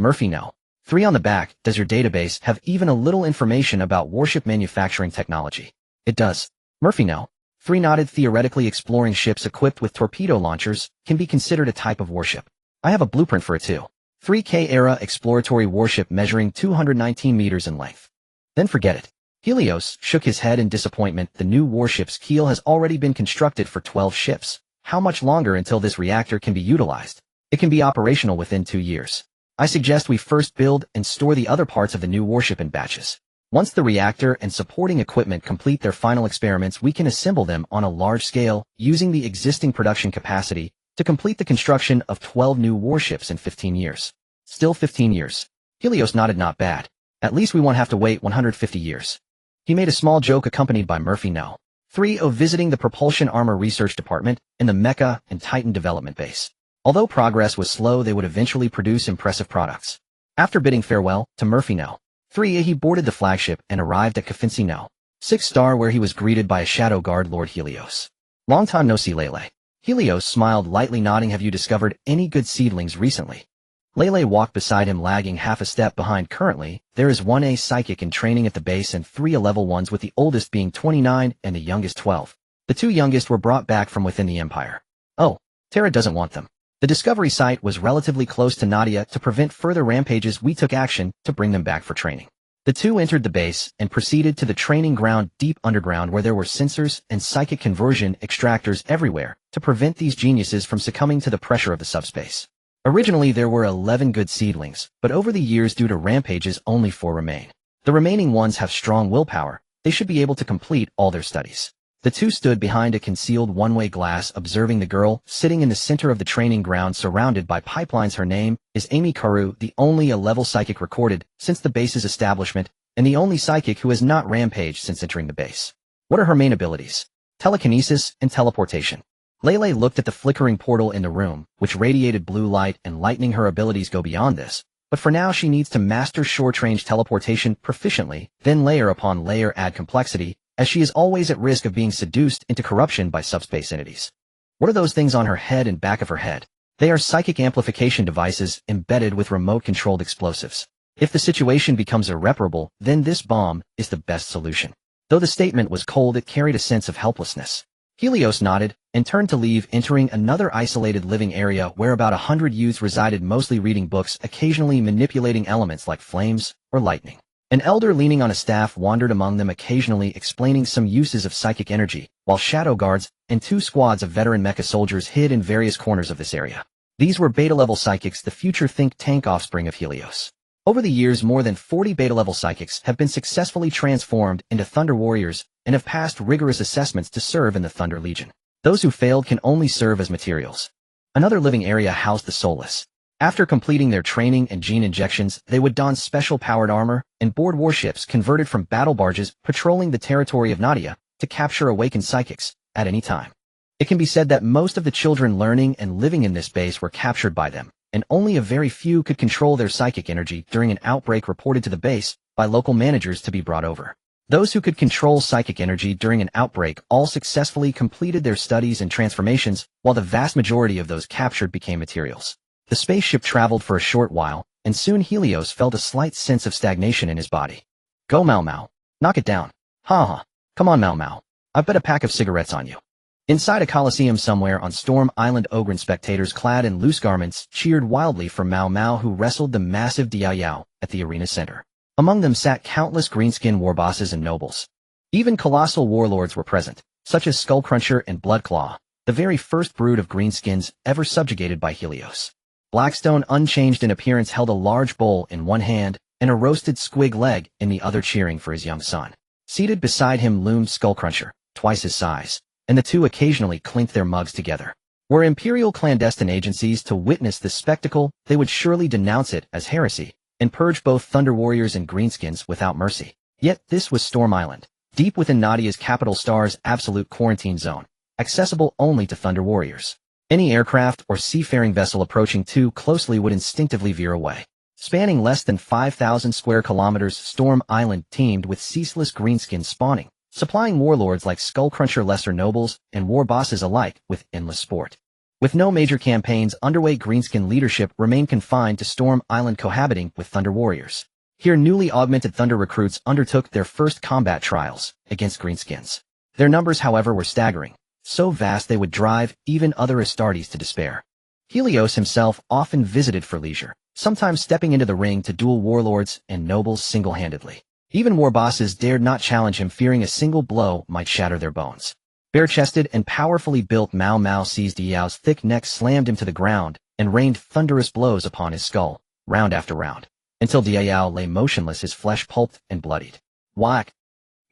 Murphy No. 3 on the back. Does your database have even a little information about warship manufacturing technology? It does. Murphy No. 3 nodded. Theoretically, exploring ships equipped with torpedo launchers can be considered a type of warship. I have a blueprint for it too. 3K-era exploratory warship measuring 219 meters in length. Then forget it. Helios shook his head in disappointment. The new warship's keel has already been constructed for 12 ships. how much longer until this reactor can be utilized? It can be operational within 2 years. I suggest we first build and store the other parts of the new warship in batches. Once the reactor and supporting equipment complete their final experiments, we can assemble them on a large scale, using the existing production capacity to complete the construction of 12 new warships in 15 years. Still 15 years. Helios nodded. Not bad. At least we won't have to wait 150 years. He made a small joke accompanied by Murphy No. 3O visiting the Propulsion Armor Research Department in the Mecha and Titan development base. Although progress was slow, they would eventually produce impressive products. After bidding farewell to Murphy No. 3, he boarded the flagship and arrived at Kafinsi No. 6 star, where he was greeted by a shadow guard, Lord Helios. Long time no see, Lele. Helios smiled lightly, nodding. Have you discovered any good seedlings recently? Lele walked beside him, lagging half a step behind. Currently, there is 1A psychic in training at the base and 3 level 1s, with the oldest being 29 and the youngest 12. The 2 youngest were brought back from within the Empire. Oh, Terra doesn't want them. The discovery site was relatively close to Nadia. To prevent further rampages, we took action to bring them back for training. The 2 entered the base and proceeded to the training ground deep underground, where there were sensors and psychic conversion extractors everywhere to prevent these geniuses from succumbing to the pressure of the subspace. Originally, there were 11 good seedlings, but over the years, due to rampages, only 4 remain. The remaining ones have strong willpower. They should be able to complete all their studies. The 2 stood behind a concealed one-way glass, observing the girl sitting in the center of the training ground surrounded by pipelines. Her name is Amy Karu, the only A-level psychic recorded since the base's establishment, and the only psychic who has not rampaged since entering the base. What are her main abilities? Telekinesis and teleportation. Lele looked at the flickering portal in the room, which radiated blue light and lightning. Her abilities go beyond this, but for now she needs to master short-range teleportation proficiently, then layer upon layer add complexity, as she is always at risk of being seduced into corruption by subspace entities. What are those things on her head and back of her head? They are psychic amplification devices embedded with remote-controlled explosives. If the situation becomes irreparable, then this bomb is the best solution. Though the statement was cold, it carried a sense of helplessness. Helios nodded and turned to leave, entering another isolated living area where about 100 youths resided, mostly reading books, occasionally manipulating elements like flames or lightning. An elder leaning on a staff wandered among them, occasionally explaining some uses of psychic energy, while shadow guards and 2 squads of veteran mecha soldiers hid in various corners of this area. These were beta-level psychics, the future think tank offspring of Helios. Over the years, more than 40 beta-level psychics have been successfully transformed into Thunder Warriors and have passed rigorous assessments to serve in the Thunder Legion. Those who failed can only serve as materials. Another living area housed the Soulless. After completing their training and gene injections, they would don special powered armor and board warships converted from battle barges, patrolling the territory of Nadia to capture awakened psychics at any time. It can be said that most of the children learning and living in this base were captured by them, and only a very few could control their psychic energy during an outbreak reported to the base by local managers to be brought over. Those who could control psychic energy during an outbreak all successfully completed their studies and transformations, while the vast majority of those captured became materials. The spaceship traveled for a short while, and soon Helios felt a slight sense of stagnation in his body. Go, Mau Mau. Knock it down. Ha ha. Come on, Mau Mau. I've bet a pack of cigarettes on you. Inside a coliseum somewhere on Storm Island, Ogren spectators clad in loose garments cheered wildly for Mau Mau, who wrestled the massive Diao Yao at the arena center. Among them sat countless greenskin warbosses and nobles. Even colossal warlords were present, such as Skullcruncher and Bloodclaw, the very first brood of greenskins ever subjugated by Helios. Blackstone, unchanged in appearance, held a large bowl in one hand and a roasted squig leg in the other, cheering for his young son. Seated beside him loomed Skullcruncher, twice his size, and the 2 occasionally clinked their mugs together. Were Imperial clandestine agencies to witness this spectacle, they would surely denounce it as heresy and purge both Thunder Warriors and greenskins without mercy. Yet this was Storm Island, deep within Nadia's capital star's absolute quarantine zone, accessible only to Thunder Warriors. Any aircraft or seafaring vessel approaching too closely would instinctively veer away. Spanning less than 5,000 square kilometers, Storm Island teemed with ceaseless greenskins spawning, supplying warlords like Skullcruncher, lesser nobles, and war bosses alike with endless sport. With no major campaigns underway, greenskin leadership remained confined to Storm Island, cohabiting with Thunder Warriors. Here, newly augmented Thunder recruits undertook their first combat trials against greenskins. Their numbers, however, were staggering, so vast they would drive even other Astartes to despair. Helios himself often visited for leisure, sometimes stepping into the ring to duel warlords and nobles single-handedly. Even war bosses dared not challenge him, fearing a single blow might shatter their bones. Bare-chested and powerfully built Mao Mao seized Yao's thick neck, slammed him to the ground, and rained thunderous blows upon his skull, round after round, until Yao lay motionless, his flesh pulped and bloodied. Whack!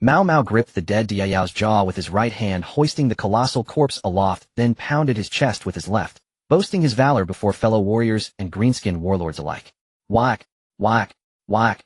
Mao Mao gripped the dead Yao's jaw with his right hand, hoisting the colossal corpse aloft, then pounded his chest with his left, boasting his valor before fellow warriors and greenskin warlords alike. Whack! Whack! Whack!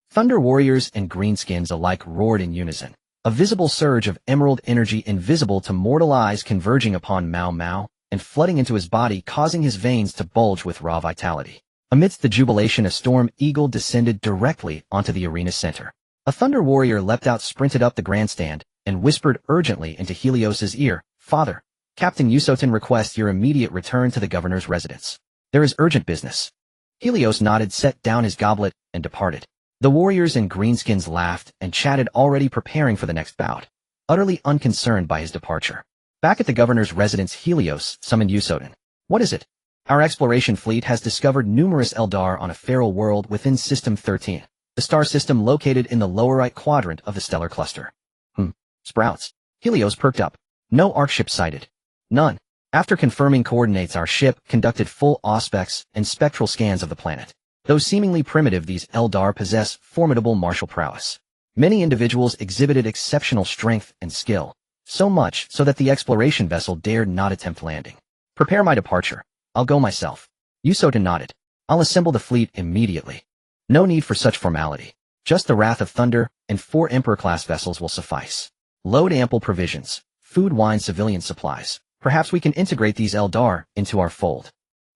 Thunder warriors and greenskins alike roared in unison. A visible surge of emerald energy invisible to mortal eyes converging upon Mao Mao and flooding into his body, causing his veins to bulge with raw vitality. Amidst the jubilation, a storm eagle descended directly onto the arena center. A thunder warrior leapt out, sprinted up the grandstand, and whispered urgently into Helios's ear, "Father, Captain Yusotin requests your immediate return to the governor's residence. There is urgent business." Helios nodded, set down his goblet, and departed. The warriors and greenskins laughed and chatted, already preparing for the next bout, utterly unconcerned by his departure. Back at the governor's residence, Helios summoned Yusotin. "What is it?" "Our exploration fleet has discovered numerous Eldar on a feral world within System 13, the star system located in the lower right quadrant of the stellar cluster." Sprouts. Helios perked up. "No Ark ship sighted." "None. After confirming coordinates, our ship conducted full auspex and spectral scans of the planet. Though seemingly primitive, these Eldar possess formidable martial prowess. Many individuals exhibited exceptional strength and skill, so much so that the exploration vessel dared not attempt landing. Prepare my departure. I'll go myself." Yusotin nodded. "I'll assemble the fleet immediately. No need for such formality. Just the Wrath of Thunder and 4 Emperor-class vessels will suffice. Load ample provisions, food, wine, civilian supplies. Perhaps we can integrate these Eldar into our fold."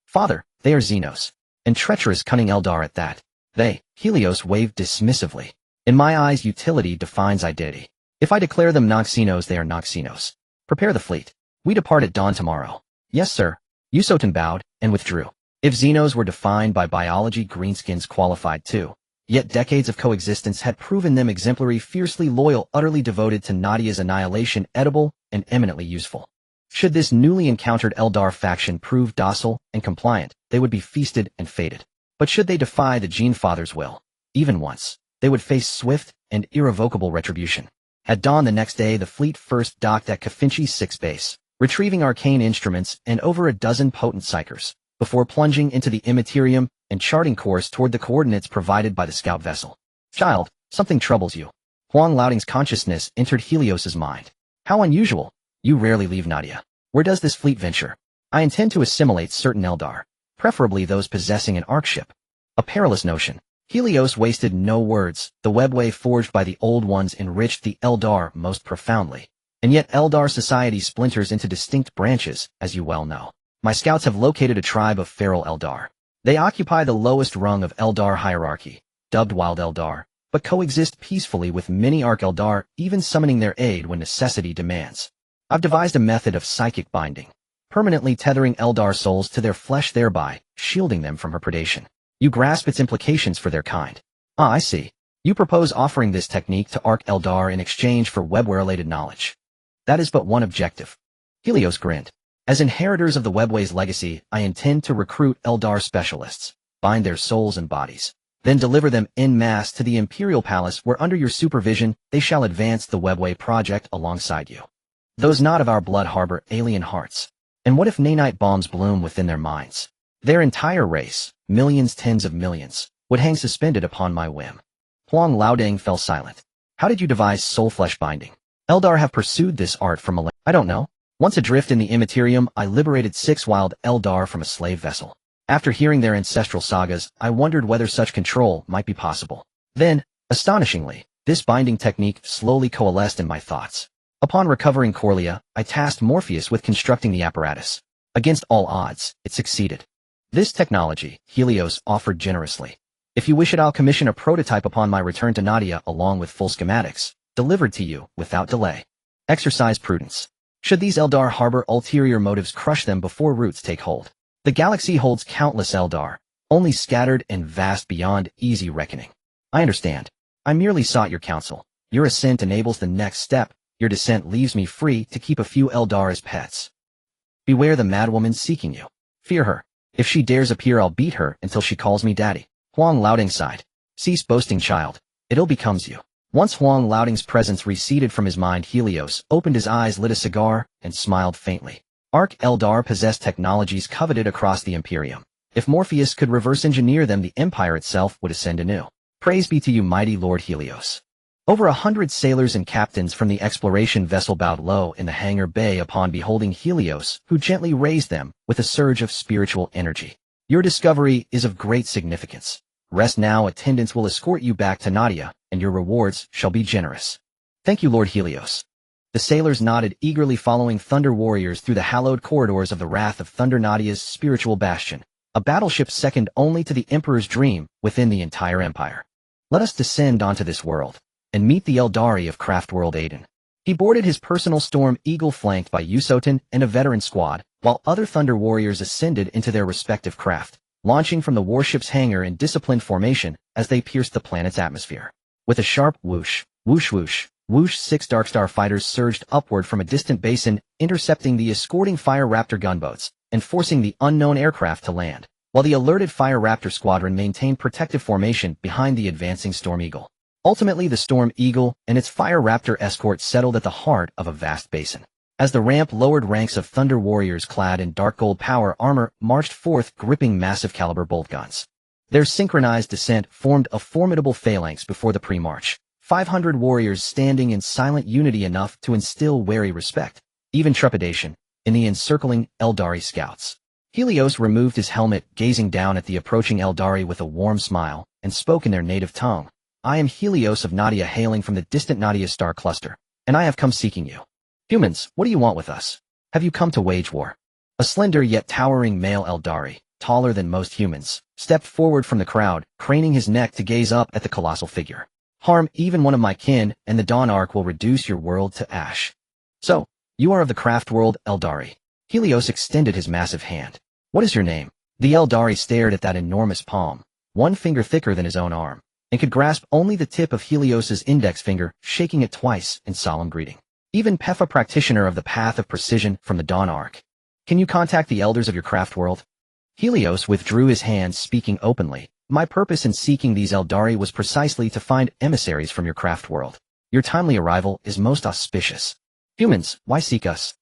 "Father, they are Xenos. And treacherous, cunning Eldar at that." "They," Helios waved dismissively. "In my eyes, utility defines identity. If I declare them Noxenos, they are Noxenos. Prepare the fleet. We depart at dawn tomorrow." "Yes, sir." Yusotin bowed and withdrew. If Xenos were defined by biology, greenskins qualified too. Yet decades of coexistence had proven them exemplary, fiercely loyal, utterly devoted to Nadia's annihilation, edible, and eminently useful. Should this newly encountered Eldar faction prove docile and compliant, they would be feasted and fated. But should they defy the Gene Father's will, even once, they would face swift and irrevocable retribution. At dawn the next day, the fleet first docked at Kafinchi 6 base, retrieving arcane instruments and over a dozen potent psychers, before plunging into the Immaterium and charting course toward the coordinates provided by the scout vessel. "Child, something troubles you." Huang Laoding's consciousness entered Helios's mind. "How unusual. You rarely leave Nadia. Where does this fleet venture?" "I intend to assimilate certain Eldar, preferably those possessing an Ark ship." "A perilous notion." Helios wasted no words. The webway forged by the Old Ones enriched the Eldar most profoundly. And yet Eldar society splinters into distinct branches, as you well know. My scouts have located a tribe of feral Eldar. They occupy the lowest rung of Eldar hierarchy, dubbed Wild Eldar, but coexist peacefully with many Ark Eldar, even summoning their aid when necessity demands. I've devised a method of psychic binding, permanently tethering Eldar souls to their flesh, thereby shielding them from her predation. You grasp its implications for their kind. Ah, I see. You propose offering this technique to Ark Eldar in exchange for webway-related knowledge. That is but one objective. Helios grinned. As inheritors of the webway's legacy, I intend to recruit Eldar specialists, bind their souls and bodies, then deliver them en masse to the Imperial Palace, where under your supervision they shall advance the webway project alongside you. Those not of our blood harbor alien hearts. And what if nanite bombs bloom within their minds? Their entire race, millions, tens of millions, would hang suspended upon my whim. Huang Lao Deng fell silent. How did you devise soul-flesh binding? Eldar have pursued this art for millennia. I don't know. Once adrift in the Immaterium, I liberated 6 wild Eldar from a slave vessel. After hearing their ancestral sagas, I wondered whether such control might be possible. Then, astonishingly, this binding technique slowly coalesced in my thoughts. Upon recovering Corlia, I tasked Morpheus with constructing the apparatus. Against all odds, it succeeded. This technology, Helios offered generously. If you wish it, I'll commission a prototype upon my return to Nadia along with full schematics, delivered to you without delay. Exercise prudence. Should these Eldar harbor ulterior motives, crush them before roots take hold. The galaxy holds countless Eldar, only scattered and vast beyond easy reckoning. I understand. I merely sought your counsel. Your ascent enables the next step. Your descent leaves me free to keep a few Eldar as pets. Beware the madwoman seeking you. Fear her. If she dares appear, I'll beat her until she calls me daddy. Huang Lao Deng sighed. Cease boasting, child. It ill becomes you. Once Huang Laoding's presence receded from his mind, Helios opened his eyes, lit a cigar, and smiled faintly. Arc Eldar possessed technologies coveted across the Imperium. If Morpheus could reverse engineer them, the Empire itself would ascend anew. Praise be to you, mighty Lord Helios. Over 100 sailors and captains from the exploration vessel bowed low in the hangar bay upon beholding Helios, who gently raised them with a surge of spiritual energy. Your discovery is of great significance. Rest now, attendants will escort you back to Nadia, and your rewards shall be generous. Thank you, Lord Helios. The sailors nodded, eagerly following Thunder Warriors through the hallowed corridors of the Wrath of Thunder, Nadia's spiritual bastion, a battleship second only to the Emperor's dream within the entire Empire. Let us descend onto this world and meet the Eldari of Craftworld Aiden. He boarded his personal Storm Eagle flanked by Yusotin and a veteran squad, while other Thunder Warriors ascended into their respective craft, launching from the warship's hangar in disciplined formation as they pierced the planet's atmosphere. With a sharp whoosh, whoosh whoosh, whoosh, 6 Darkstar fighters surged upward from a distant basin, intercepting the escorting Fire Raptor gunboats and forcing the unknown aircraft to land, while the alerted Fire Raptor squadron maintained protective formation behind the advancing Storm Eagle. Ultimately, the Storm Eagle and its Fire Raptor escort settled at the heart of a vast basin. As the ramp lowered, ranks of Thunder Warriors clad in dark gold power armor marched forth, gripping massive caliber bolt guns. Their synchronized descent formed a formidable phalanx before the pre-march, 500 warriors standing in silent unity enough to instill wary respect, even trepidation, in the encircling Eldari scouts. Helios removed his helmet, gazing down at the approaching Eldari with a warm smile, and spoke in their native tongue. I am Helios of Nadia, hailing from the distant Nadia star cluster, and I have come seeking you. Humans, what do you want with us? Have you come to wage war? A slender yet towering male Eldari, taller than most humans, stepped forward from the crowd, craning his neck to gaze up at the colossal figure. Harm even one of my kin, and the Dawn Arc will reduce your world to ash. So, you are of the craft world, Eldari. Helios extended his massive hand. What is your name? The Eldari stared at that enormous palm, one finger thicker than his own arm, and could grasp only the tip of Helios's index finger, shaking it twice in solemn greeting. Even Pef, a practitioner of the path of precision from the Dawn Arc. Can you contact the elders of your craft world? Helios withdrew his hand, speaking openly. My purpose in seeking these Eldari was precisely to find emissaries from your craft world. Your timely arrival is most auspicious. Humans, why seek us?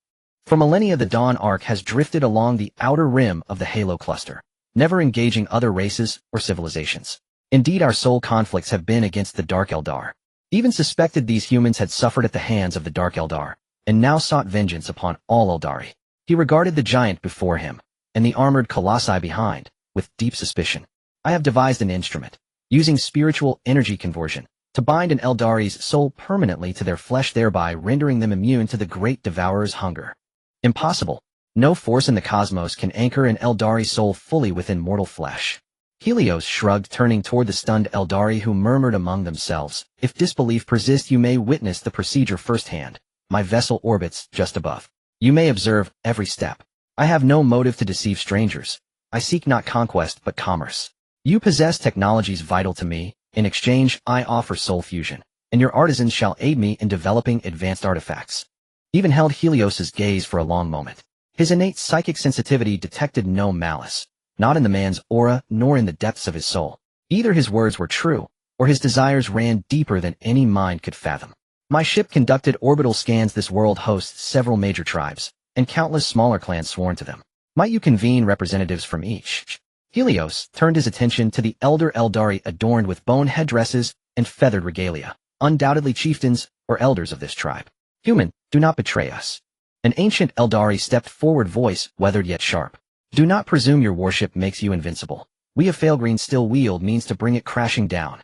For millennia, the Dawn Arc has drifted along the outer rim of the Halo cluster, never engaging other races or civilizations. Indeed, our sole conflicts have been against the Dark Eldar. Even suspected these humans had suffered at the hands of the Dark Eldar, and now sought vengeance upon all Eldari. He regarded the giant before him, and the armored colossi behind, with deep suspicion. I have devised an instrument, using spiritual energy conversion, to bind an Eldari's soul permanently to their flesh, thereby rendering them immune to the Great Devourer's hunger. Impossible. No force in the cosmos can anchor an Eldari soul fully within mortal flesh. Helios shrugged, turning toward the stunned Eldari, who murmured among themselves. If disbelief persists, you may witness the procedure firsthand. My vessel orbits just above. You may observe every step. I have no motive to deceive strangers. I seek not conquest but commerce. You possess technologies vital to me. In exchange, I offer soul fusion, and your artisans shall aid me in developing advanced artifacts. Even held Helios's gaze for a long moment. His innate psychic sensitivity detected no malice. Not in the man's aura, nor in the depths of his soul. Either his words were true, or his desires ran deeper than any mind could fathom. My ship conducted orbital scans. This world hosts several major tribes, and countless smaller clans sworn to them. Might you convene representatives from each? Helios turned his attention to the elder Eldari adorned with bone headdresses and feathered regalia, undoubtedly chieftains or elders of this tribe. Human, do not betray us. An ancient Eldari stepped forward, voice weathered yet sharp. Do not presume your warship makes you invincible. We of Failgreen still wield means to bring it crashing down.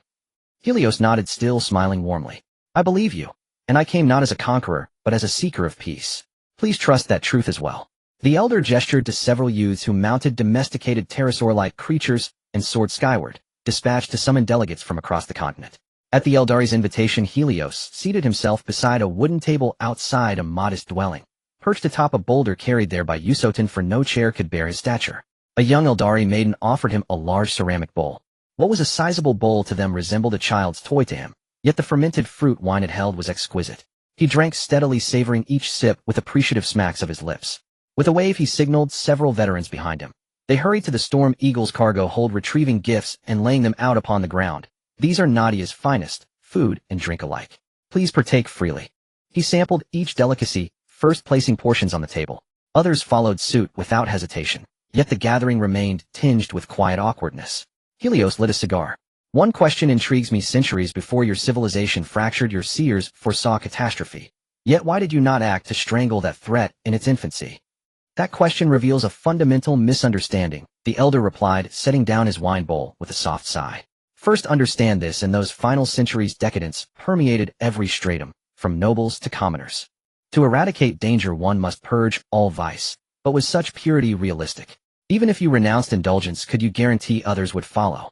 Helios nodded, still smiling warmly. I believe you, and I came not as a conqueror, but as a seeker of peace. Please trust that truth as well. The elder gestured to several youths who mounted domesticated pterosaur-like creatures and soared skyward, dispatched to summon delegates from across the continent. At the Eldari's invitation, Helios seated himself beside a wooden table outside a modest dwelling, perched atop a boulder carried there by Yusotin, for no chair could bear his stature. A young Eldari maiden offered him a large ceramic bowl. What was a sizable bowl to them resembled a child's toy to him, yet the fermented fruit wine it held was exquisite. He drank steadily, savoring each sip with appreciative smacks of his lips. With a wave, he signaled several veterans behind him. They hurried to the Storm Eagle's cargo hold, retrieving gifts and laying them out upon the ground. These are Nadia's finest, food and drink alike. Please partake freely. He sampled each delicacy, first placing portions on the table. Others followed suit without hesitation. Yet the gathering remained tinged with quiet awkwardness. Helios lit a cigar. One question intrigues me: centuries before your civilization fractured, your seers foresaw catastrophe. Yet why did you not act to strangle that threat in its infancy? That question reveals a fundamental misunderstanding, the elder replied, setting down his wine bowl with a soft sigh. First, understand this: in those final centuries, decadence permeated every stratum, from nobles to commoners. To eradicate danger, one must purge all vice. But was such purity realistic? Even if you renounced indulgence, could you guarantee others would follow?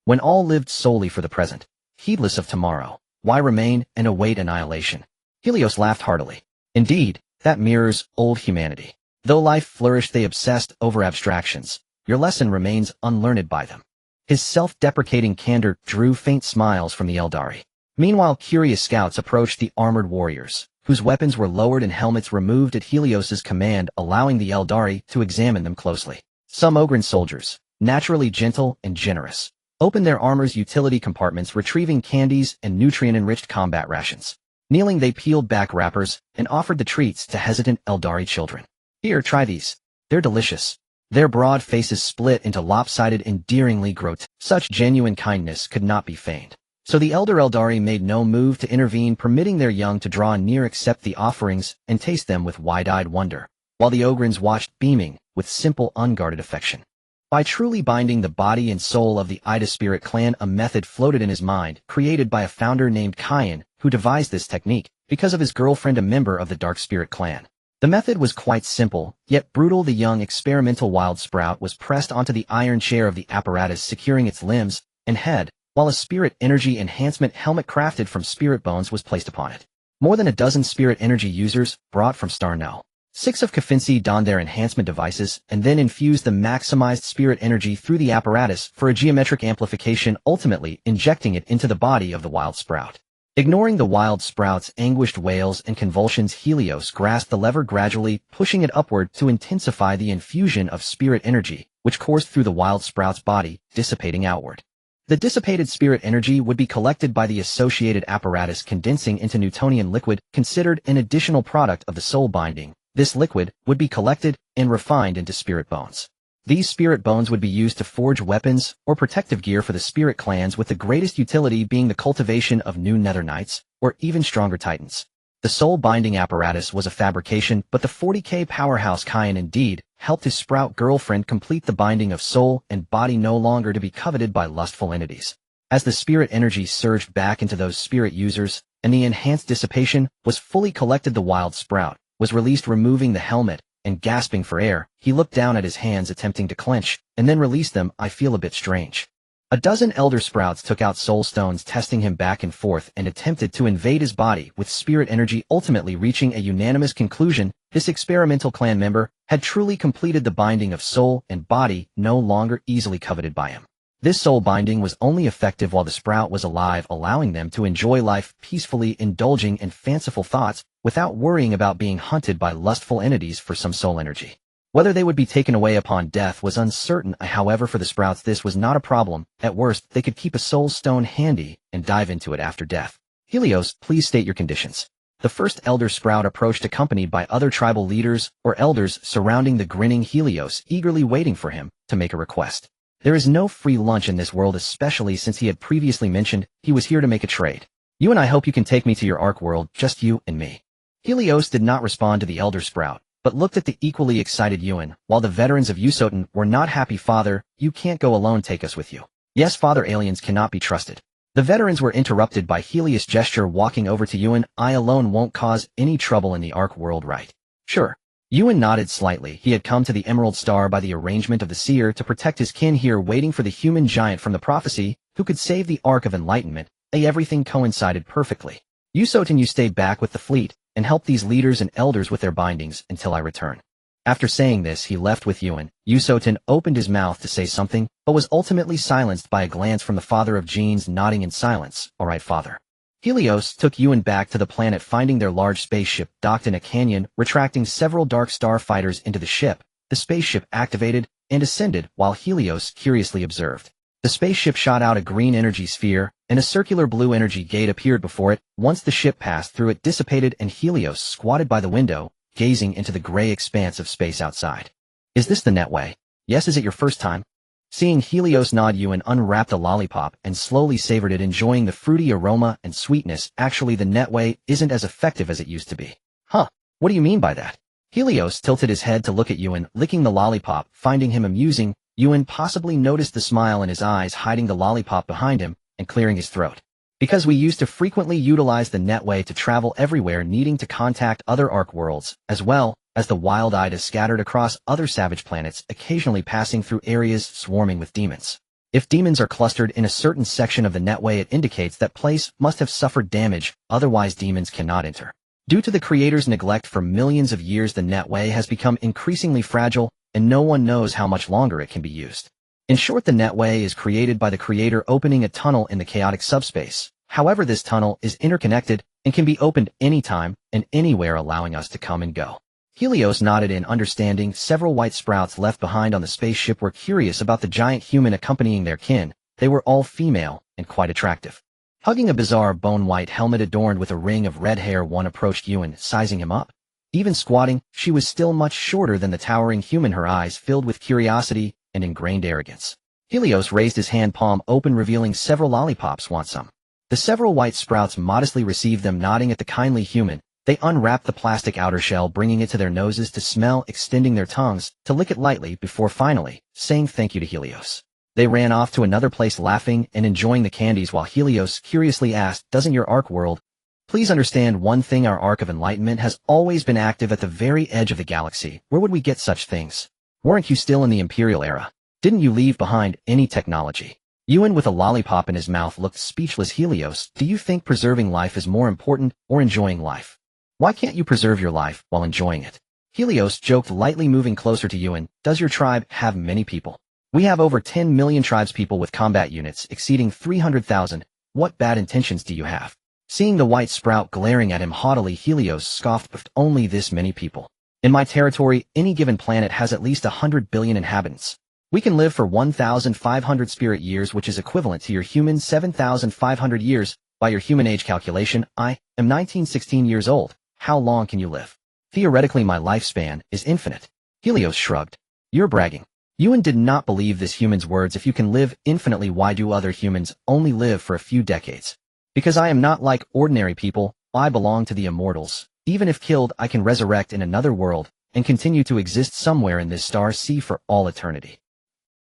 When all lived solely for the present, heedless of tomorrow, why remain and await annihilation? Helios laughed heartily. Indeed, that mirrors old humanity. Though life flourished, they obsessed over abstractions. Your lesson remains unlearned by them. His self-deprecating candor drew faint smiles from the Eldari. Meanwhile, curious scouts approached the armored warriors, whose weapons were lowered and helmets removed at Helios's command, allowing the Eldari to examine them closely. Some Ogren soldiers, naturally gentle and generous, opened their armor's utility compartments, retrieving candies and nutrient-enriched combat rations. Kneeling, they peeled back wrappers and offered the treats to hesitant Eldari children. Here, try these. They're delicious. Their broad faces split into lopsided, endearingly grotesque. Such genuine kindness could not be feigned. So the elder Eldari made no move to intervene, permitting their young to draw near, accept the offerings, and taste them with wide-eyed wonder, while the Ogrins watched, beaming with simple, unguarded affection. By truly binding the body and soul of the Ida spirit clan, a method floated in his mind, created by a founder named Kyan, who devised this technique because of his girlfriend, a member of the Dark Spirit clan. The method was quite simple, yet brutal. The young experimental wild sprout was pressed onto the iron chair of the apparatus, securing its limbs and head, while a spirit energy enhancement helmet crafted from spirit bones was placed upon it. More than a dozen spirit energy users, brought from Star No. 6 of Kafinsi, donned their enhancement devices and then infused the maximized spirit energy through the apparatus for a geometric amplification, ultimately injecting it into the body of the wild sprout. Ignoring the wild sprout's anguished wails and convulsions, Helios grasped the lever, gradually pushing it upward to intensify the infusion of spirit energy, which coursed through the wild sprout's body, dissipating outward. The dissipated spirit energy would be collected by the associated apparatus, condensing into Newtonian liquid, considered an additional product of the soul binding. This liquid would be collected and refined into spirit bones. These spirit bones would be used to forge weapons or protective gear for the spirit clans, with the greatest utility being the cultivation of new Nether Knights or even stronger Titans. The soul binding apparatus was a fabrication, but the 40k powerhouse Kyan indeed helped his sprout girlfriend complete the binding of soul and body, no longer to be coveted by lustful entities. As the spirit energy surged back into those spirit users and the enhanced dissipation was fully collected, the wild sprout was released, removing the helmet, and gasping for air, he looked down at his hands, attempting to clench, and then release them. I feel a bit strange. A dozen elder sprouts took out soul stones, testing him back and forth, and attempted to invade his body with spirit energy, ultimately reaching a unanimous conclusion: this experimental clan member had truly completed the binding of soul and body, no longer easily coveted by him. This soul binding was only effective while the sprout was alive, allowing them to enjoy life peacefully, indulging in fanciful thoughts without worrying about being hunted by lustful entities for some soul energy. Whether they would be taken away upon death was uncertain. However, for the sprouts this was not a problem. At worst, they could keep a soul stone handy and dive into it after death. Helios, please state your conditions. The first elder sprout approached, accompanied by other tribal leaders or elders surrounding the grinning Helios, eagerly waiting for him to make a request. There is no free lunch in this world, especially since he had previously mentioned he was here to make a trade. You and I hope you can take me to your Ark world, just you and me. Helios did not respond to the elder sprout, but looked at the equally excited Ewan, while the veterans of Usotin were not happy. Father, you can't go alone, take us with you. Yes, father, aliens cannot be trusted. The veterans were interrupted by Helios' gesture, walking over to Ewan. I alone won't cause any trouble in the Ark world, right? Sure. Ewan nodded slightly. He had come to the Emerald Star by the arrangement of the seer to protect his kin here, waiting for the human giant from the prophecy who could save the Ark of Enlightenment. Everything coincided perfectly. Usotin, you stay back with the fleet and help these leaders and elders with their bindings until I return. After saying this, he left with Ewan. Usotin opened his mouth to say something, but was ultimately silenced by a glance from the father of Genes, nodding in silence. All right, father. Helios took Ewan back to the planet, finding their large spaceship docked in a canyon, retracting several Dark Star fighters into the ship. The spaceship activated and ascended while Helios curiously observed. The spaceship shot out a green energy sphere, and a circular blue energy gate appeared before it. Once the ship passed through, it dissipated, and Helios squatted by the window, gazing into the gray expanse of space outside. Is this the netway? Yes. Is it your first time? Seeing Helios nod, Ewan unwrapped a lollipop and slowly savored it, enjoying the fruity aroma and sweetness. Actually, the netway isn't as effective as it used to be. Huh, what do you mean by that? Helios tilted his head to look at Ewan, licking the lollipop. Finding him amusing, Ewan possibly noticed the smile in his eyes, hiding the lollipop behind him and clearing his throat. Because we used to frequently utilize the netway to travel everywhere, needing to contact other Ark worlds, as well as the wild-eyed is scattered across other savage planets, occasionally passing through areas swarming with demons. If demons are clustered in a certain section of the netway, it indicates that place must have suffered damage, otherwise demons cannot enter. Due to the creator's neglect for millions of years, the netway has become increasingly fragile, and no one knows how much longer it can be used. In short, the netway is created by the creator opening a tunnel in the chaotic subspace. However, this tunnel is interconnected and can be opened anytime and anywhere, allowing us to come and go. Helios nodded in understanding. Several white sprouts left behind on the spaceship were curious about the giant human accompanying their kin. They were all female and quite attractive. Hugging a bizarre bone-white helmet adorned with a ring of red hair, one approached Ewan, sizing him up. Even squatting, she was still much shorter than the towering human, her eyes filled with curiosity and ingrained arrogance. Helios raised his hand palm open, revealing several lollipops. Want some? The several white sprouts modestly received them, nodding at the kindly human. They unwrapped the plastic outer shell, bringing it to their noses to smell, extending their tongues to lick it lightly before finally saying thank you to Helios. They ran off to another place, laughing and enjoying the candies, while Helios curiously asked, "Doesn't your Ark world? Please understand one thing, our Ark of Enlightenment has always been active at the very edge of the galaxy. Where would we get such things? Weren't you still in the Imperial era? Didn't you leave behind any technology?" Ewan, with a lollipop in his mouth, looked speechless. Helios, do you think preserving life is more important or enjoying life? Why can't you preserve your life while enjoying it? Helios joked lightly, moving closer to Ewan. Does your tribe have many people? We have over 10 million tribespeople with combat units exceeding 300,000. What bad intentions do you have? Seeing the white sprout glaring at him haughtily, Helios scoffed. Only this many people? In my territory, any given planet has at least 100 billion inhabitants. We can live for 1,500 spirit years, which is equivalent to your human 7,500 years. By your human age calculation, I am 1916 years old. How long can you live? Theoretically, my lifespan is infinite. Helios shrugged. You're bragging. Ewan did not believe this human's words. If you can live infinitely, why do other humans only live for a few decades? Because I am not like ordinary people. I belong to the immortals. Even if killed, I can resurrect in another world and continue to exist somewhere in this star sea for all eternity.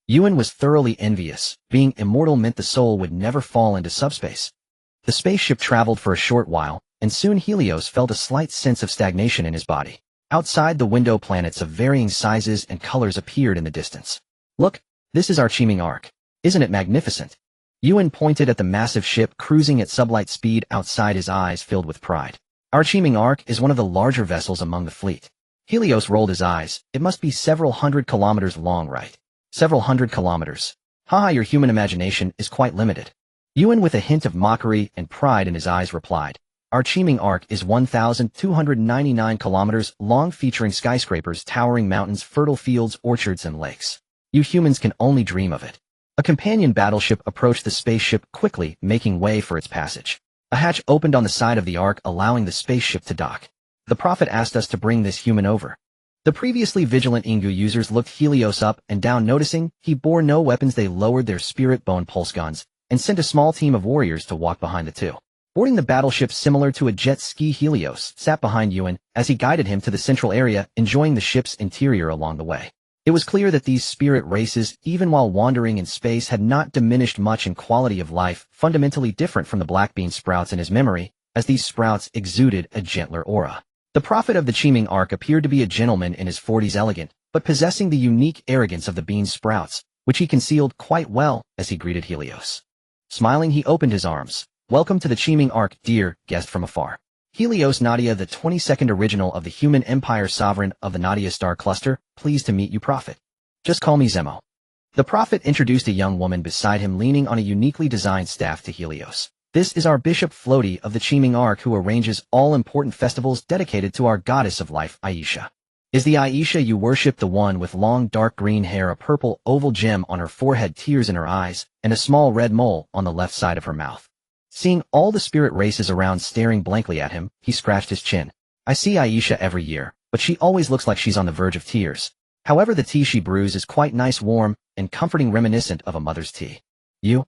Ewan was thoroughly envious. Being immortal meant the soul would never fall into subspace. The spaceship traveled for a short while, and soon Helios felt a slight sense of stagnation in his body. Outside the window, planets of varying sizes and colors appeared in the distance. Look, this is our Chiming Ark. Isn't it magnificent? Ewan pointed at the massive ship cruising at sublight speed outside, his eyes filled with pride. Our Chiming Ark is one of the larger vessels among the fleet. Helios rolled his eyes. It must be several hundred kilometers long, right? Several hundred kilometers. Haha, your human imagination is quite limited. Ewan, with a hint of mockery and pride in his eyes, replied. Our Chiming Ark is 1,299 kilometers long, featuring skyscrapers, towering mountains, fertile fields, orchards, and lakes. You humans can only dream of it. A companion battleship approached the spaceship quickly, making way for its passage. A hatch opened on the side of the Ark, allowing the spaceship to dock. The Prophet asked us to bring this human over. The previously vigilant Ingu users looked Helios up and down. Noticing he bore no weapons, they lowered their spirit bone pulse guns and sent a small team of warriors to walk behind the two. Boarding the battleship similar to a jet ski, Helios sat behind Ewan as he guided him to the central area, enjoying the ship's interior along the way. It was clear that these spirit races, even while wandering in space, had not diminished much in quality of life, fundamentally different from the black bean sprouts in his memory, as these sprouts exuded a gentler aura. The Prophet of the Chiming Ark appeared to be a gentleman in his 40s, elegant, but possessing the unique arrogance of the bean sprouts, which he concealed quite well as he greeted Helios. Smiling, he opened his arms. Welcome to the Chiming Ark, dear guest from afar. Helios Nadia, the 22nd original of the Human Empire, sovereign of the Nadia star cluster, pleased to meet you, Prophet. Just call me Zemo. The Prophet introduced a young woman beside him, leaning on a uniquely designed staff, to Helios. This is our Bishop Floaty of the Chiming Ark, who arranges all important festivals dedicated to our goddess of life, Aisha. Is the Aisha you worship the one with long dark green hair, a purple oval gem on her forehead, tears in her eyes, and a small red mole on the left side of her mouth? Seeing all the spirit races around staring blankly at him, he scratched his chin. I see Aisha every year, but she always looks like she's on the verge of tears. However, the tea she brews is quite nice, warm, and comforting, reminiscent of a mother's tea. You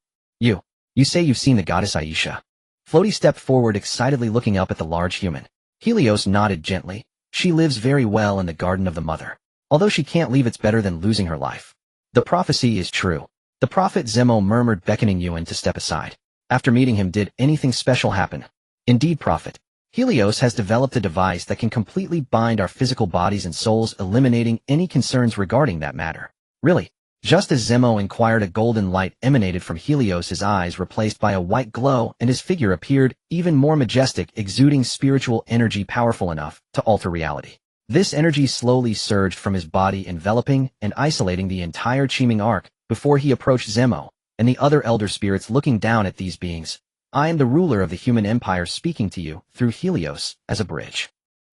say you've seen the goddess Aisha? Floaty stepped forward excitedly, looking up at the large human. Helios nodded gently. She lives very well in the garden of the mother. Although she can't leave, it's better than losing her life. The prophecy is true. The prophet Zemo murmured, beckoning Yuan to step aside. After meeting him, did anything special happen? Indeed, prophet. Helios has developed a device that can completely bind our physical bodies and souls, eliminating any concerns regarding that matter. Really? Just as Zemo inquired, a golden light emanated from Helios' eyes, replaced by a white glow, and his figure appeared even more majestic, exuding spiritual energy powerful enough to alter reality. This energy slowly surged from his body, enveloping and isolating the entire Qiming Arc before he approached Zemo and the other elder spirits, looking down at these beings. I am the ruler of the human empire, speaking to you through Helios as a bridge.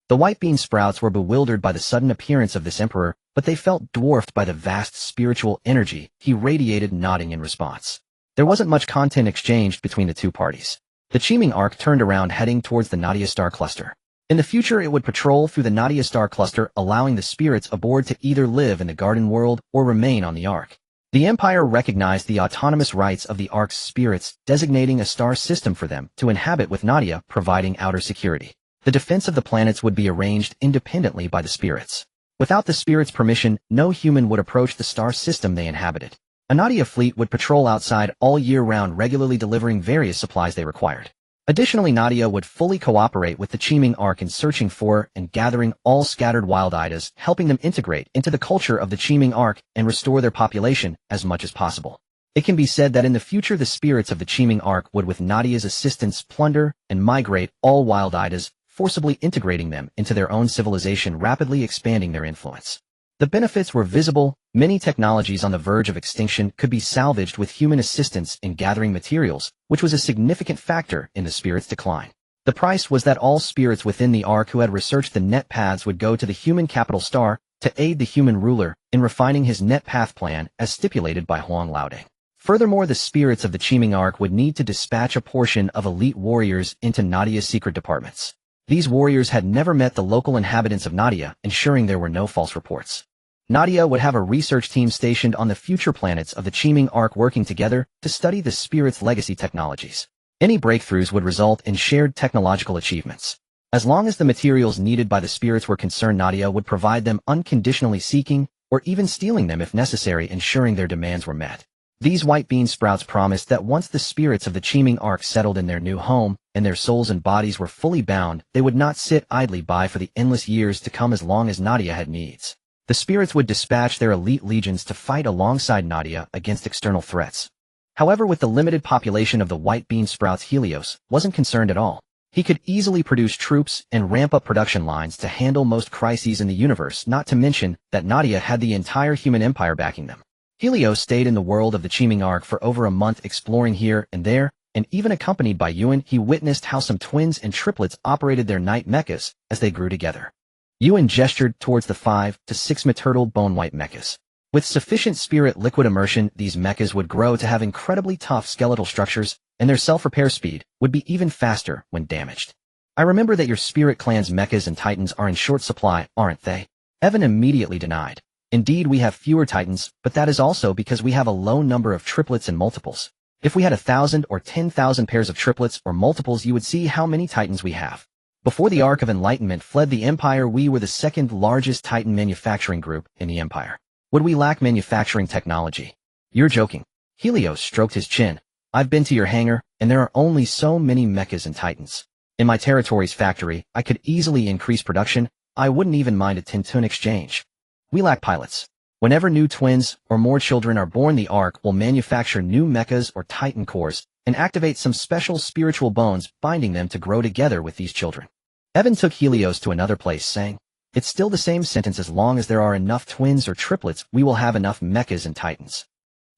The white bean sprouts were bewildered by the sudden appearance of this emperor, but they felt dwarfed by the vast spiritual energy he radiated, nodding in response. There wasn't much content exchanged between the two parties. The Qiming Arc turned around, heading towards the Nadia star cluster. In the future, it would patrol through the Nadia star cluster, allowing the spirits aboard to either live in the garden world or remain on the Arc. The Empire recognized the autonomous rights of the Arc's spirits, designating a star system for them to inhabit, with Nadia providing outer security. The defense of the planets would be arranged independently by the spirits. Without the spirits' permission, no human would approach the star system they inhabited. A Nadia fleet would patrol outside all year round, regularly delivering various supplies they required. Additionally, Nadia would fully cooperate with the Qiming Arc in searching for and gathering all scattered wild Idas, helping them integrate into the culture of the Qiming Arc and restore their population as much as possible. It can be said that in the future, the spirits of the Qiming Arc would, with Nadia's assistance, plunder and migrate all wild Idas, forcibly integrating them into their own civilization, rapidly expanding their influence. The benefits were visible. Many technologies on the verge of extinction could be salvaged with human assistance in gathering materials, which was a significant factor in the spirits' decline. The price was that all spirits within the Arc who had researched the net paths would go to the human capital star to aid the human ruler in refining his net path plan as stipulated by Warhammer Lao Deng. Furthermore, the spirits of the Qiming Arc would need to dispatch a portion of elite warriors into Nadia's secret departments. These warriors had never met the local inhabitants of Nadia, ensuring there were no false reports. Nadia would have a research team stationed on the future planets of the Qiming Arc, working together to study the spirits' legacy technologies. Any breakthroughs would result in shared technological achievements. As long as the materials needed by the spirits were concerned, Nadia would provide them unconditionally, seeking or even stealing them if necessary, ensuring their demands were met. These white bean sprouts promised that once the spirits of the Qiming Arc settled in their new home, and their souls and bodies were fully bound, they would not sit idly by for the endless years to come. As long as Nadia had needs, the spirits would dispatch their elite legions to fight alongside Nadia against external threats. However, with the limited population of the white bean sprouts, Helios wasn't concerned at all. He could easily produce troops and ramp up production lines to handle most crises in the universe, not to mention that Nadia had the entire human empire backing them. Helios stayed in the world of the Qiming Arc for over a month, exploring here and there, and even accompanied by Yuan, he witnessed how some twins and triplets operated their night mechas as they grew together. Yuan gestured towards the 5 to 6 maternal bone-white mechas. With sufficient spirit liquid immersion, these mechas would grow to have incredibly tough skeletal structures, and their self-repair speed would be even faster when damaged. I remember that your spirit clan's mechas and titans are in short supply, aren't they? Evan immediately denied. Indeed, we have fewer titans, but that is also because we have a low number of triplets and multiples. If we had 1,000 or 10,000 pairs of triplets or multiples, you would see how many titans we have. Before the Arc of Enlightenment fled the Empire, we were the second largest titan manufacturing group in the Empire. Would we lack manufacturing technology? You're joking. Helios stroked his chin. I've been to your hangar, and there are only so many mechas and titans. In my territory's factory, I could easily increase production. I wouldn't even mind a tin-tun exchange. We lack pilots. Whenever new twins or more children are born, the Arc will manufacture new mechas or titan cores and activate some special spiritual bones, binding them to grow together with these children. Evan took Helios to another place, saying, it's still the same sentence. As long as there are enough twins or triplets, we will have enough mechas and titans.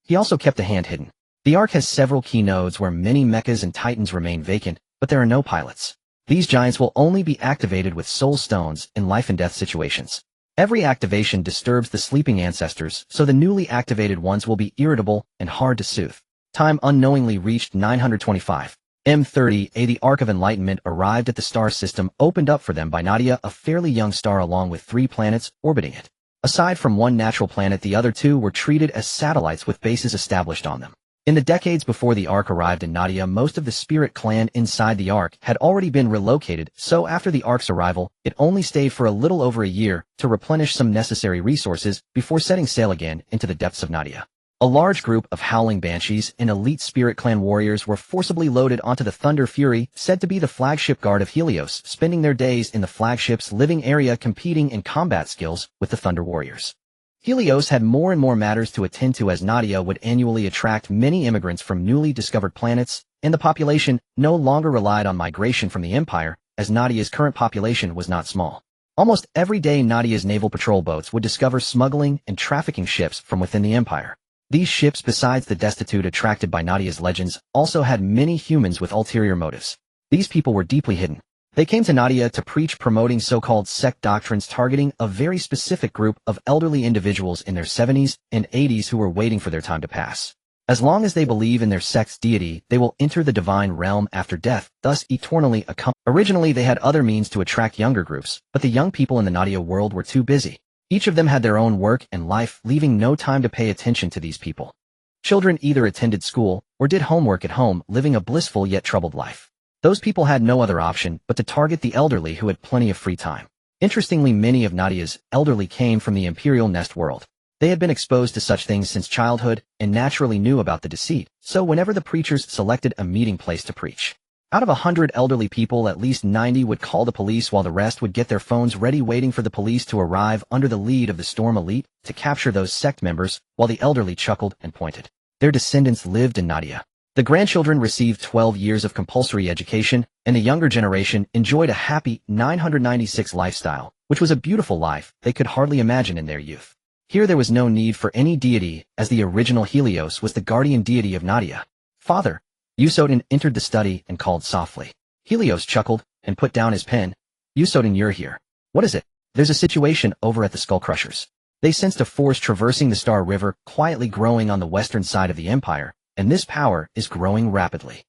He also kept a hand hidden. The Arc has several key nodes where many mechas and titans remain vacant, but there are no pilots. These giants will only be activated with soul stones in life and death situations. Every activation disturbs the sleeping ancestors, so the newly activated ones will be irritable and hard to soothe. Time unknowingly reached 925. M30A. The Arc of Enlightenment arrived at the star system opened up for them by Nadia, a fairly young star along with 3 planets orbiting it. Aside from one natural planet, the other 2 were treated as satellites with bases established on them. In the decades before the Ark arrived in Nadia, most of the spirit clan inside the Ark had already been relocated, so after the Ark's arrival, it only stayed for a little over a year to replenish some necessary resources before setting sail again into the depths of Nadia. A large group of howling banshees and elite spirit clan warriors were forcibly loaded onto the Thunder Fury, said to be the flagship guard of Helios, spending their days in the flagship's living area competing in combat skills with the Thunder Warriors. Helios had more and more matters to attend to as Nadia would annually attract many immigrants from newly discovered planets, and the population no longer relied on migration from the Empire, as Nadia's current population was not small. Almost every day Nadia's naval patrol boats would discover smuggling and trafficking ships from within the Empire. These ships, besides the destitute attracted by Nadia's legends, also had many humans with ulterior motives. These people were deeply hidden. They came to Nadia to preach promoting so-called sect doctrines targeting a very specific group of elderly individuals in their 70s and 80s who were waiting for their time to pass. As long as they believe in their sect's deity, they will enter the divine realm after death, thus eternally accompanied. Originally, they had other means to attract younger groups, but the young people in the Nadia world were too busy. Each of them had their own work and life, leaving no time to pay attention to these people. Children either attended school or did homework at home, living a blissful yet troubled life. Those people had no other option but to target the elderly who had plenty of free time. Interestingly, many of Nadia's elderly came from the Imperial Nest world. They had been exposed to such things since childhood and naturally knew about the deceit, so whenever the preachers selected a meeting place to preach, out of 100 elderly people, at least 90 would call the police while the rest would get their phones ready waiting for the police to arrive under the lead of the Storm Elite to capture those sect members, while the elderly chuckled and pointed. Their descendants lived in Nadia. The grandchildren received 12 years of compulsory education, and the younger generation enjoyed a happy 996 lifestyle, which was a beautiful life they could hardly imagine in their youth. Here there was no need for any deity, as the original Helios was the guardian deity of Nadia. Father, Usoden entered the study and called softly. Helios chuckled and put down his pen. Usoden, you're here. What is it? There's a situation over at the Skull Crushers. They sensed a force traversing the Star River, quietly growing on the western side of the Empire, and this power is growing rapidly.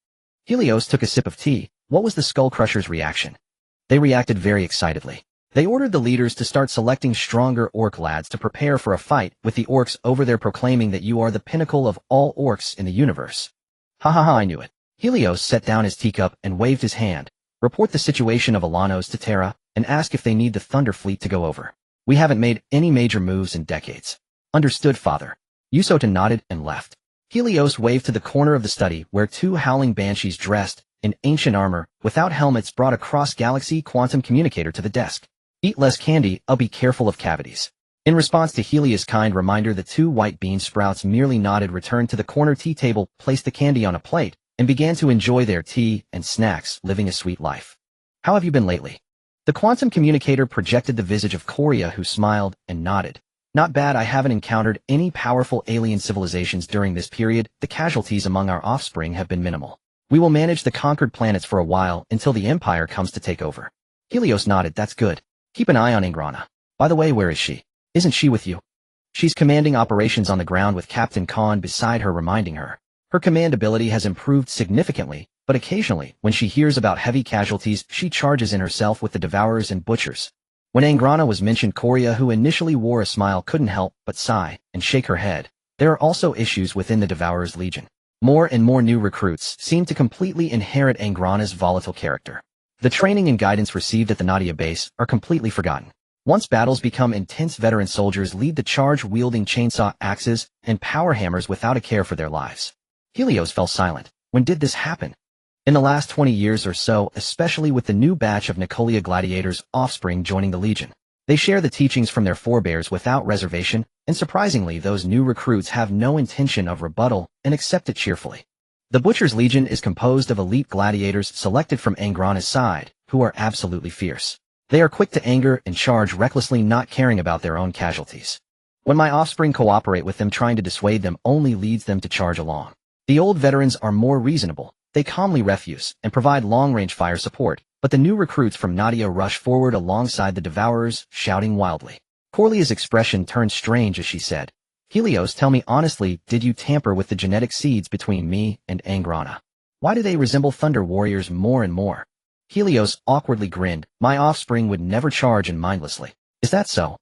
Helios took a sip of tea. What was the Skull Crushers' reaction? They reacted very excitedly. They ordered the leaders to start selecting stronger orc lads to prepare for a fight with the orcs over there, proclaiming that you are the pinnacle of all orcs in the universe. Ha ha ha, I knew it. Helios set down his teacup and waved his hand. Report the situation of Alanos to Terra and ask if they need the Thunder Fleet to go over. We haven't made any major moves in decades. Understood, Father. Usoden nodded and left. Helios waved to the corner of the study where 2 howling banshees dressed in ancient armor without helmets brought a cross-galaxy quantum communicator to the desk. Eat less candy, I'll be careful of cavities. In response to Helios' kind reminder, the 2 white bean sprouts merely nodded, returned to the corner tea table, placed the candy on a plate, and began to enjoy their tea and snacks, living a sweet life. How have you been lately? The quantum communicator projected the visage of Korea, who smiled and nodded. Not bad. I haven't encountered any powerful alien civilizations during this period. The casualties among our offspring have been minimal. We will manage the conquered planets for a while until the Empire comes to take over. Helios nodded. That's good. Keep an eye on Ingrana. By the way, where is she? Isn't she with you? She's commanding operations on the ground with Captain Khan beside her, reminding her. Her command ability has improved significantly, but occasionally, when she hears about heavy casualties, she charges in herself with the Devourers and Butchers. When Angrana was mentioned, Korea, who initially wore a smile, couldn't help but sigh and shake her head. There are also issues within the Devourers Legion. More and more new recruits seem to completely inherit Angrana's volatile character. The training and guidance received at the Nadia base are completely forgotten. Once battles become intense, veteran soldiers lead the charge, wielding chainsaw axes and power hammers without a care for their lives. Helios fell silent. When did this happen? In the last 20 years or so, especially with the new batch of Nicolia gladiators' offspring joining the Legion. They share the teachings from their forebears without reservation, and surprisingly, those new recruits have no intention of rebuttal and accept it cheerfully. The Butcher's Legion is composed of elite gladiators selected from Angrana's side, who are absolutely fierce. They are quick to anger and charge recklessly, not caring about their own casualties. When my offspring cooperate with them, trying to dissuade them only leads them to charge along. The old veterans are more reasonable. They calmly refuse and provide long-range fire support, but the new recruits from Nadia rush forward alongside the Devourers, shouting wildly. Corlia's expression turned strange as she said, Helios, tell me honestly, did you tamper with the genetic seeds between me and Angrana? Why do they resemble Thunder Warriors more and more? Helios awkwardly grinned, my offspring would never charge in mindlessly. Is that so?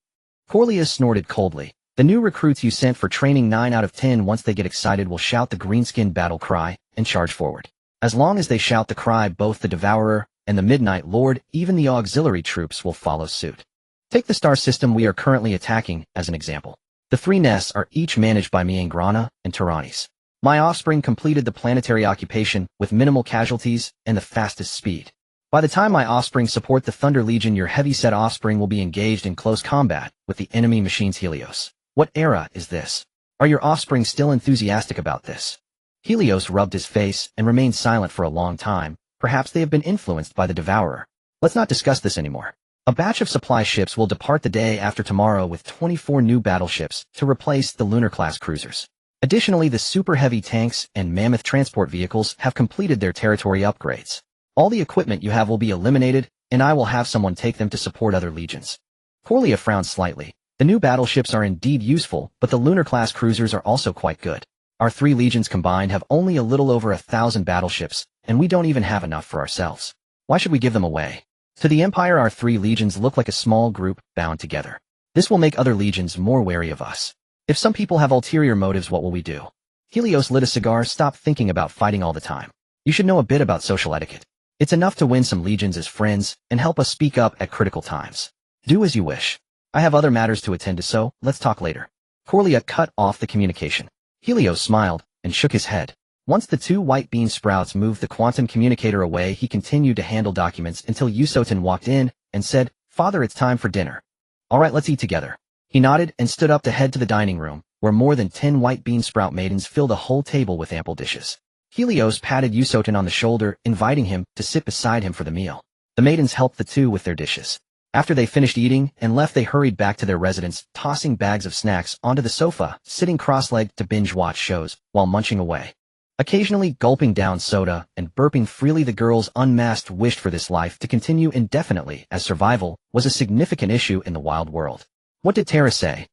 Corlia snorted coldly. The new recruits you sent for training 9 out of 10 once they get excited will shout the greenskin battle cry and charge forward. As long as they shout the cry, both the Devourer and the Midnight Lord, even the auxiliary troops, will follow suit. Take the star system we are currently attacking as an example. The 3 nests are each managed by me, Angrana, and Tyrannis. My offspring completed the planetary occupation with minimal casualties and the fastest speed. By the time my offspring support the Thunder Legion, your heavy-set offspring will be engaged in close combat with the enemy machines. Helios, what era is this? Are your offspring still enthusiastic about this? Helios rubbed his face and remained silent for a long time. Perhaps they have been influenced by the Devourer. Let's not discuss this anymore. A batch of supply ships will depart the day after tomorrow with 24 new battleships to replace the Lunar-class cruisers. Additionally, the super heavy tanks and mammoth transport vehicles have completed their territory upgrades. All the equipment you have will be eliminated, and I will have someone take them to support other legions. Corlia frowned slightly. The new battleships are indeed useful, but the Lunar-class cruisers are also quite good. Our 3 legions combined have only a little over 1,000 battleships, and we don't even have enough for ourselves. Why should we give them away? To the Empire, our 3 legions look like a small group bound together. This will make other legions more wary of us. If some people have ulterior motives, what will we do? Helios lit a cigar. Stop thinking about fighting all the time. You should know a bit about social etiquette. It's enough to win some legions as friends and help us speak up at critical times. Do as you wish. I have other matters to attend to, so let's talk later. Corlia cut off the communication. Helios smiled and shook his head. Once the 2 white bean sprouts moved the quantum communicator away, he continued to handle documents until Yusotin walked in and said, Father, it's time for dinner. All right, let's eat together. He nodded and stood up to head to the dining room, where more than 10 white bean sprout maidens filled a whole table with ample dishes. Helios patted Yusotin on the shoulder, inviting him to sit beside him for the meal. The maidens helped the 2 with their dishes. After they finished eating and left, they hurried back to their residence, tossing bags of snacks onto the sofa, sitting cross-legged to binge-watch shows while munching away. Occasionally gulping down soda and burping freely, the girls unmasked wished for this life to continue indefinitely, as survival was a significant issue in the wild world. What did Terra say?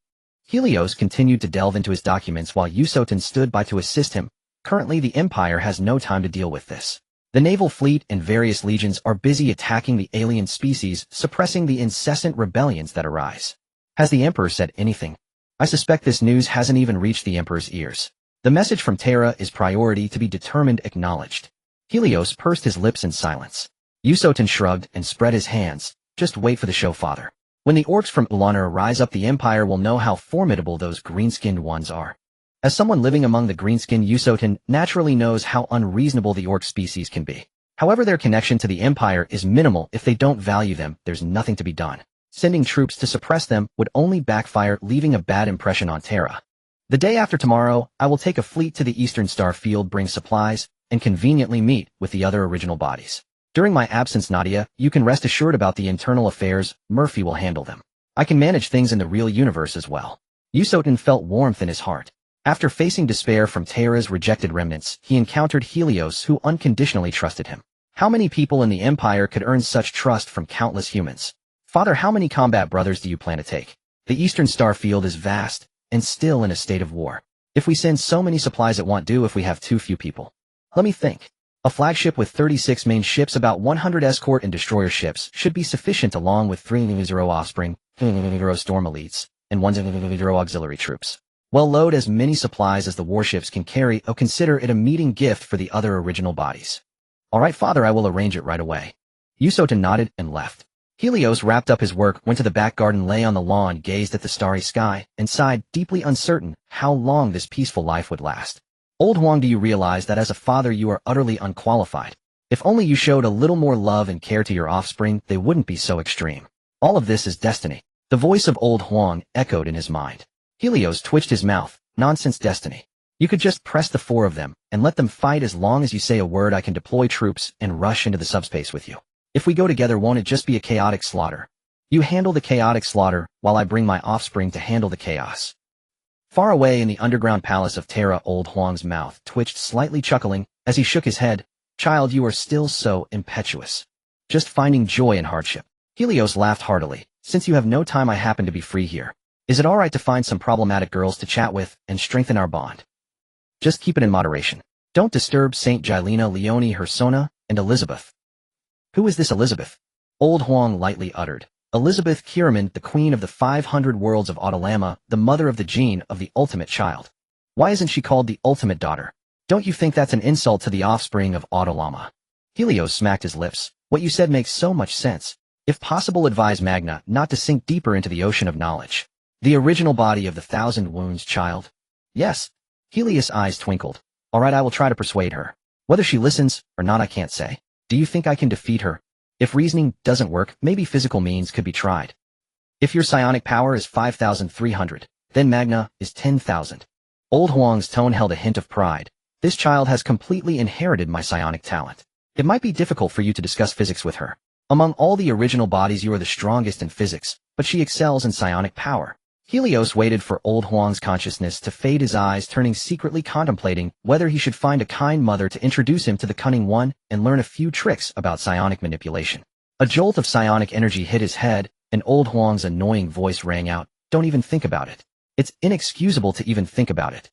Helios continued to delve into his documents while Yusotin stood by to assist him. Currently, the Empire has no time to deal with this. The naval fleet and various legions are busy attacking the alien species, suppressing the incessant rebellions that arise. Has the Emperor said anything? I suspect this news hasn't even reached the Emperor's ears. The message from Terra is priority to be determined, acknowledged. Helios pursed his lips in silence. Yusotin shrugged and spread his hands. Just wait for the show, Father. When the orcs from Ulanar rise up, the Empire will know how formidable those green-skinned ones are. As someone living among the green-skinned, Yusotin naturally knows how unreasonable the orc species can be. However, their connection to the Empire is minimal. If they don't value them, there's nothing to be done. Sending troops to suppress them would only backfire, leaving a bad impression on Terra. The day after tomorrow, I will take a fleet to the Eastern Star Field, bring supplies, and conveniently meet with the other original bodies. During my absence, Nadia, you can rest assured about the internal affairs. Murphy will handle them. I can manage things in the real universe as well. Yusotin felt warmth in his heart. After facing despair from Terra's rejected remnants, he encountered Helios, who unconditionally trusted him. How many people in the Empire could earn such trust from countless humans? Father, how many combat brothers do you plan to take? The Eastern Star Field is vast and still in a state of war. If we send so many supplies, it won't do if we have too few people. Let me think. A flagship with 36 main ships, about 100 escort and destroyer ships should be sufficient, along with 3 offspring, 3 storm elites, and 1 auxiliary troops. Well, load as many supplies as the warships can carry, or consider it a meeting gift for the other original bodies. All right, Father, I will arrange it right away. Yusotin nodded and left. Helios wrapped up his work, went to the back garden, lay on the lawn, gazed at the starry sky, and sighed, deeply uncertain how long this peaceful life would last. Old Huang, do you realize that as a father you are utterly unqualified? If only you showed a little more love and care to your offspring, they wouldn't be so extreme. All of this is destiny. The voice of Old Huang echoed in his mind. Helios twitched his mouth. Nonsense, destiny. You could just press the 4 of them and let them fight. As long as you say a word, I can deploy troops and rush into the subspace with you. If we go together, won't it just be a chaotic slaughter? You handle the chaotic slaughter, while I bring my offspring to handle the chaos. Far away in the underground palace of Terra, Old Huang's mouth twitched slightly, chuckling as he shook his head. Child, you are still so impetuous. Just finding joy in hardship. Helios laughed heartily. Since you have no time, I happen to be free here. Is it alright to find some problematic girls to chat with and strengthen our bond? Just keep it in moderation. Don't disturb Saint Gilena, Leonie, Hersona, and Elizabeth. Who is this Elizabeth? Old Huang lightly uttered. Elizabeth Kiraman, the queen of the 500 worlds of Autolama, the mother of the gene of the ultimate child. Why isn't she called the ultimate daughter? Don't you think that's an insult to the offspring of Autolama? Helios smacked his lips. What you said makes so much sense. If possible, advise Magna not to sink deeper into the ocean of knowledge. The original body of the 1,000 wounds child? Yes. Helios' eyes twinkled. Alright, I will try to persuade her. Whether she listens or not, I can't say. Do you think I can defeat her? If reasoning doesn't work, maybe physical means could be tried. If your psionic power is 5,300, then Magna is 10,000. Old Huang's tone held a hint of pride. This child has completely inherited my psionic talent. It might be difficult for you to discuss physics with her. Among all the original bodies, you are the strongest in physics, but she excels in psionic power. Helios waited for Old Huang's consciousness to fade, his eyes turning, secretly contemplating whether he should find a kind mother to introduce him to the cunning one and learn a few tricks about psionic manipulation. A jolt of psionic energy hit his head, and Old Huang's annoying voice rang out, "Don't even think about it. It's inexcusable to even think about it."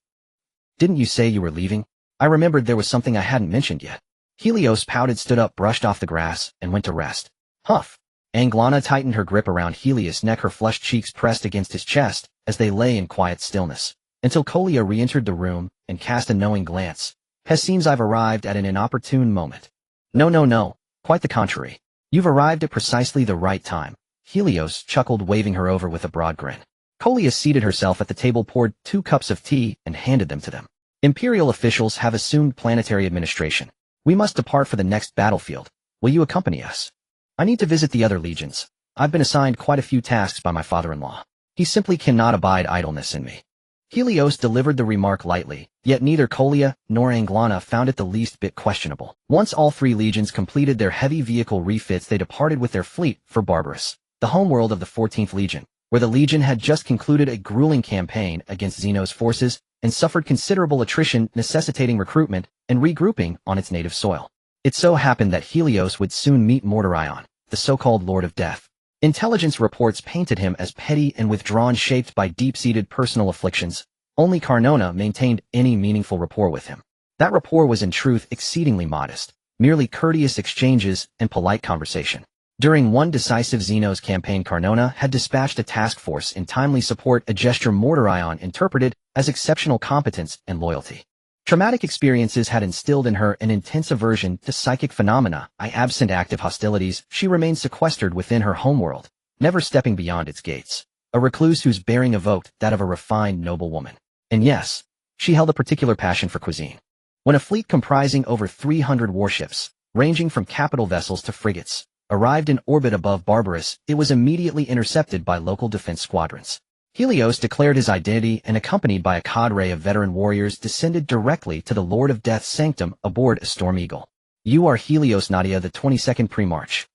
Didn't you say you were leaving? I remembered there was something I hadn't mentioned yet. Helios pouted, stood up, brushed off the grass, and went to rest. Huff. Anglana tightened her grip around Helios' neck, her flushed cheeks pressed against his chest as they lay in quiet stillness, until Colia re-entered the room and cast a knowing glance. "It seems I've arrived at an inopportune moment." No. Quite the contrary. You've arrived at precisely the right time. Helios chuckled, waving her over with a broad grin. Colia seated herself at the table, poured 2 cups of tea, and handed them to them. Imperial officials have assumed planetary administration. We must depart for the next battlefield. Will you accompany us? I need to visit the other legions. I've been assigned quite a few tasks by my father-in-law. He simply cannot abide idleness in me. Helios delivered the remark lightly, yet neither Colia nor Anglana found it the least bit questionable. Once all 3 legions completed their heavy vehicle refits, they departed with their fleet for Barbarous, the homeworld of the 14th Legion, where the Legion had just concluded a grueling campaign against Xeno's forces and suffered considerable attrition, necessitating recruitment and regrouping on its native soil. It so happened that Helios would soon meet Mordorion, the so-called Lord of Death. Intelligence reports painted him as petty and withdrawn, shaped by deep-seated personal afflictions. Only Carnona maintained any meaningful rapport with him. That rapport was in truth exceedingly modest, merely courteous exchanges and polite conversation. During one decisive Xeno's campaign, Carnona had dispatched a task force in timely support, a gesture Mordorion interpreted as exceptional competence and loyalty. Traumatic experiences had instilled in her an intense aversion to psychic phenomena. Absent active hostilities, she remained sequestered within her homeworld, never stepping beyond its gates. A recluse whose bearing evoked that of a refined noblewoman. And yes, she held a particular passion for cuisine. When a fleet comprising over 300 warships, ranging from capital vessels to frigates, arrived in orbit above Barbarous, it was immediately intercepted by local defense squadrons. Helios declared his identity and, accompanied by a cadre of veteran warriors, descended directly to the Lord of Death's sanctum aboard a Storm Eagle. "You are Helios, Nadia, the 22nd Pre-March."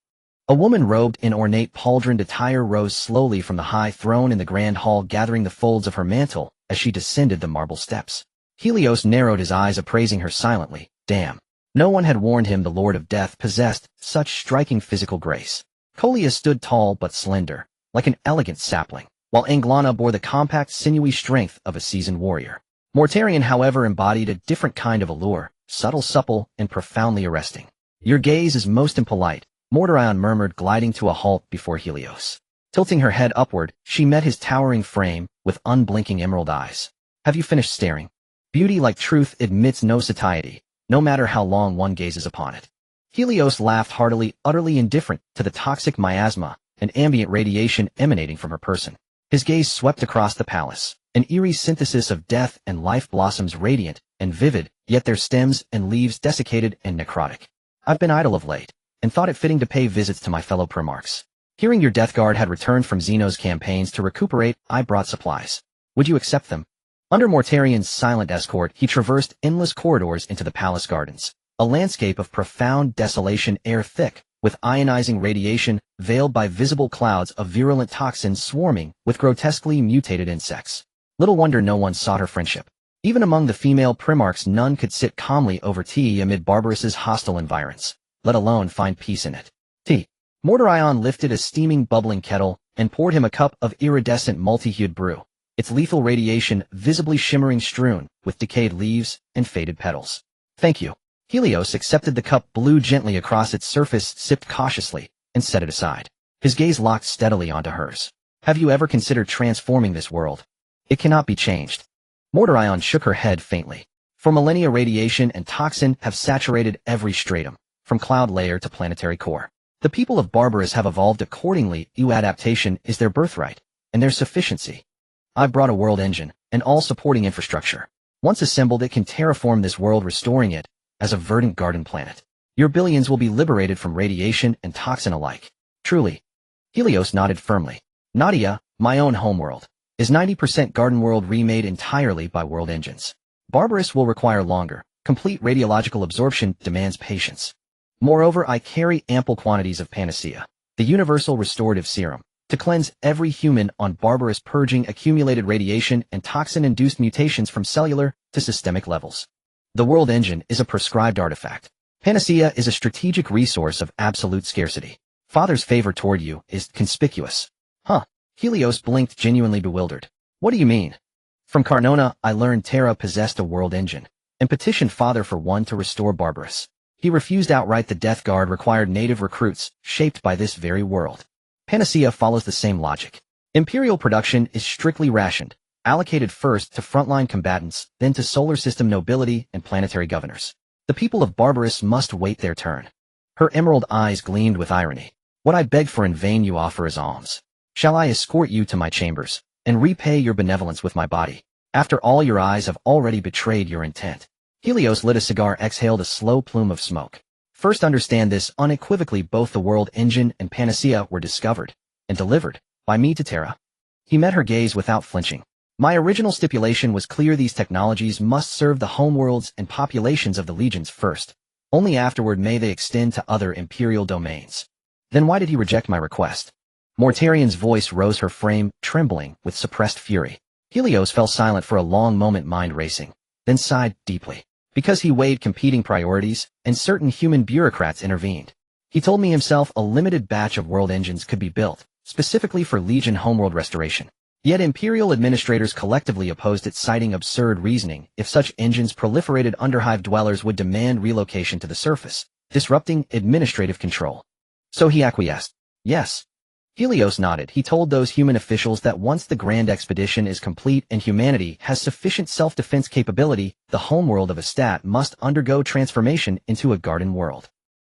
A woman robed in ornate pauldroned attire rose slowly from the high throne in the grand hall, gathering the folds of her mantle as she descended the marble steps. Helios narrowed his eyes, appraising her silently. Damn. No one had warned him the Lord of Death possessed such striking physical grace. Colia stood tall but slender, like an elegant sapling, while Anglana bore the compact, sinewy strength of a seasoned warrior. Mortarion, however, embodied a different kind of allure, subtle, supple, and profoundly arresting. "Your gaze is most impolite," Mordorion murmured, gliding to a halt before Helios. Tilting her head upward, she met his towering frame with unblinking emerald eyes. "Have you finished staring? Beauty, like truth, admits no satiety, no matter how long one gazes upon it." Helios laughed heartily, utterly indifferent to the toxic miasma and ambient radiation emanating from her person. His gaze swept across the palace, an eerie synthesis of death and life, blossoms radiant and vivid, yet their stems and leaves desiccated and necrotic. "I've been idle of late, and thought it fitting to pay visits to my fellow Primarchs. Hearing your Death Guard had returned from Xeno's campaigns to recuperate, I brought supplies. Would you accept them?" Under Mortarion's silent escort, he traversed endless corridors into the palace gardens, a landscape of profound desolation, air thick with ionizing radiation, veiled by visible clouds of virulent toxins swarming with grotesquely mutated insects. Little wonder no one sought her friendship. Even among the female Primarchs, none could sit calmly over tea amid Barbarous's hostile environs, let alone find peace in it. Tea. Mordorion lifted a steaming bubbling kettle and poured him a cup of iridescent multi-hued brew, its lethal radiation visibly shimmering strewn with decayed leaves and faded petals. Thank you. Helios accepted the cup, blew gently across its surface, sipped cautiously, and set it aside. His gaze locked steadily onto hers. Have you ever considered transforming this world? It cannot be changed. Mordorion shook her head faintly. For millennia, radiation and toxin have saturated every stratum, from cloud layer to planetary core. The people of Barbarous have evolved accordingly. Adaptation is their birthright, and their sufficiency. I've brought a world engine, and all supporting infrastructure. Once assembled, it can terraform this world, restoring it as a verdant garden planet. Your billions will be liberated from radiation and toxin alike. Truly. Helios nodded firmly. Nadia, my own homeworld, is 90% garden world remade entirely by world engines. Barbarous will require longer. Complete radiological absorption demands patience. Moreover, I carry ample quantities of Panacea, the universal restorative serum, to cleanse every human on Barbarous, purging accumulated radiation and toxin-induced mutations from cellular to systemic levels. The world engine is a prescribed artifact. Panacea is a strategic resource of absolute scarcity. Father's favor toward you is conspicuous. Huh. Helios blinked, genuinely bewildered. What do you mean? From Carnona, I learned Terra possessed a world engine, and petitioned Father for one to restore Barbarous. He refused outright. The Death Guard required native recruits, shaped by this very world. Panacea follows the same logic. Imperial production is strictly rationed, allocated first to frontline combatants, then to solar system nobility and planetary governors. The people of Barbarous must wait their turn. Her emerald eyes gleamed with irony. What I beg for in vain you offer as alms. Shall I escort you to my chambers, and repay your benevolence with my body? After all, your eyes have already betrayed your intent. Helios lit a cigar, exhaled a slow plume of smoke. First, understand this unequivocally: both the world engine and Panacea were discovered and delivered by me to Terra. He met her gaze without flinching. My original stipulation was clear: these technologies must serve the homeworlds and populations of the legions first. Only afterward may they extend to other imperial domains. Then why did he reject my request? Mortarion's voice rose, her frame trembling with suppressed fury. Helios fell silent for a long moment, mind racing, then sighed deeply. Because he weighed competing priorities, and certain human bureaucrats intervened. He told me himself a limited batch of world engines could be built, specifically for Legion homeworld restoration. Yet Imperial administrators collectively opposed it, citing absurd reasoning. If such engines proliferated, Underhive dwellers would demand relocation to the surface, disrupting administrative control. So he acquiesced. Yes. Helios nodded. He told those human officials that once the grand expedition is complete and humanity has sufficient self-defense capability, the homeworld of a stat must undergo transformation into a garden world.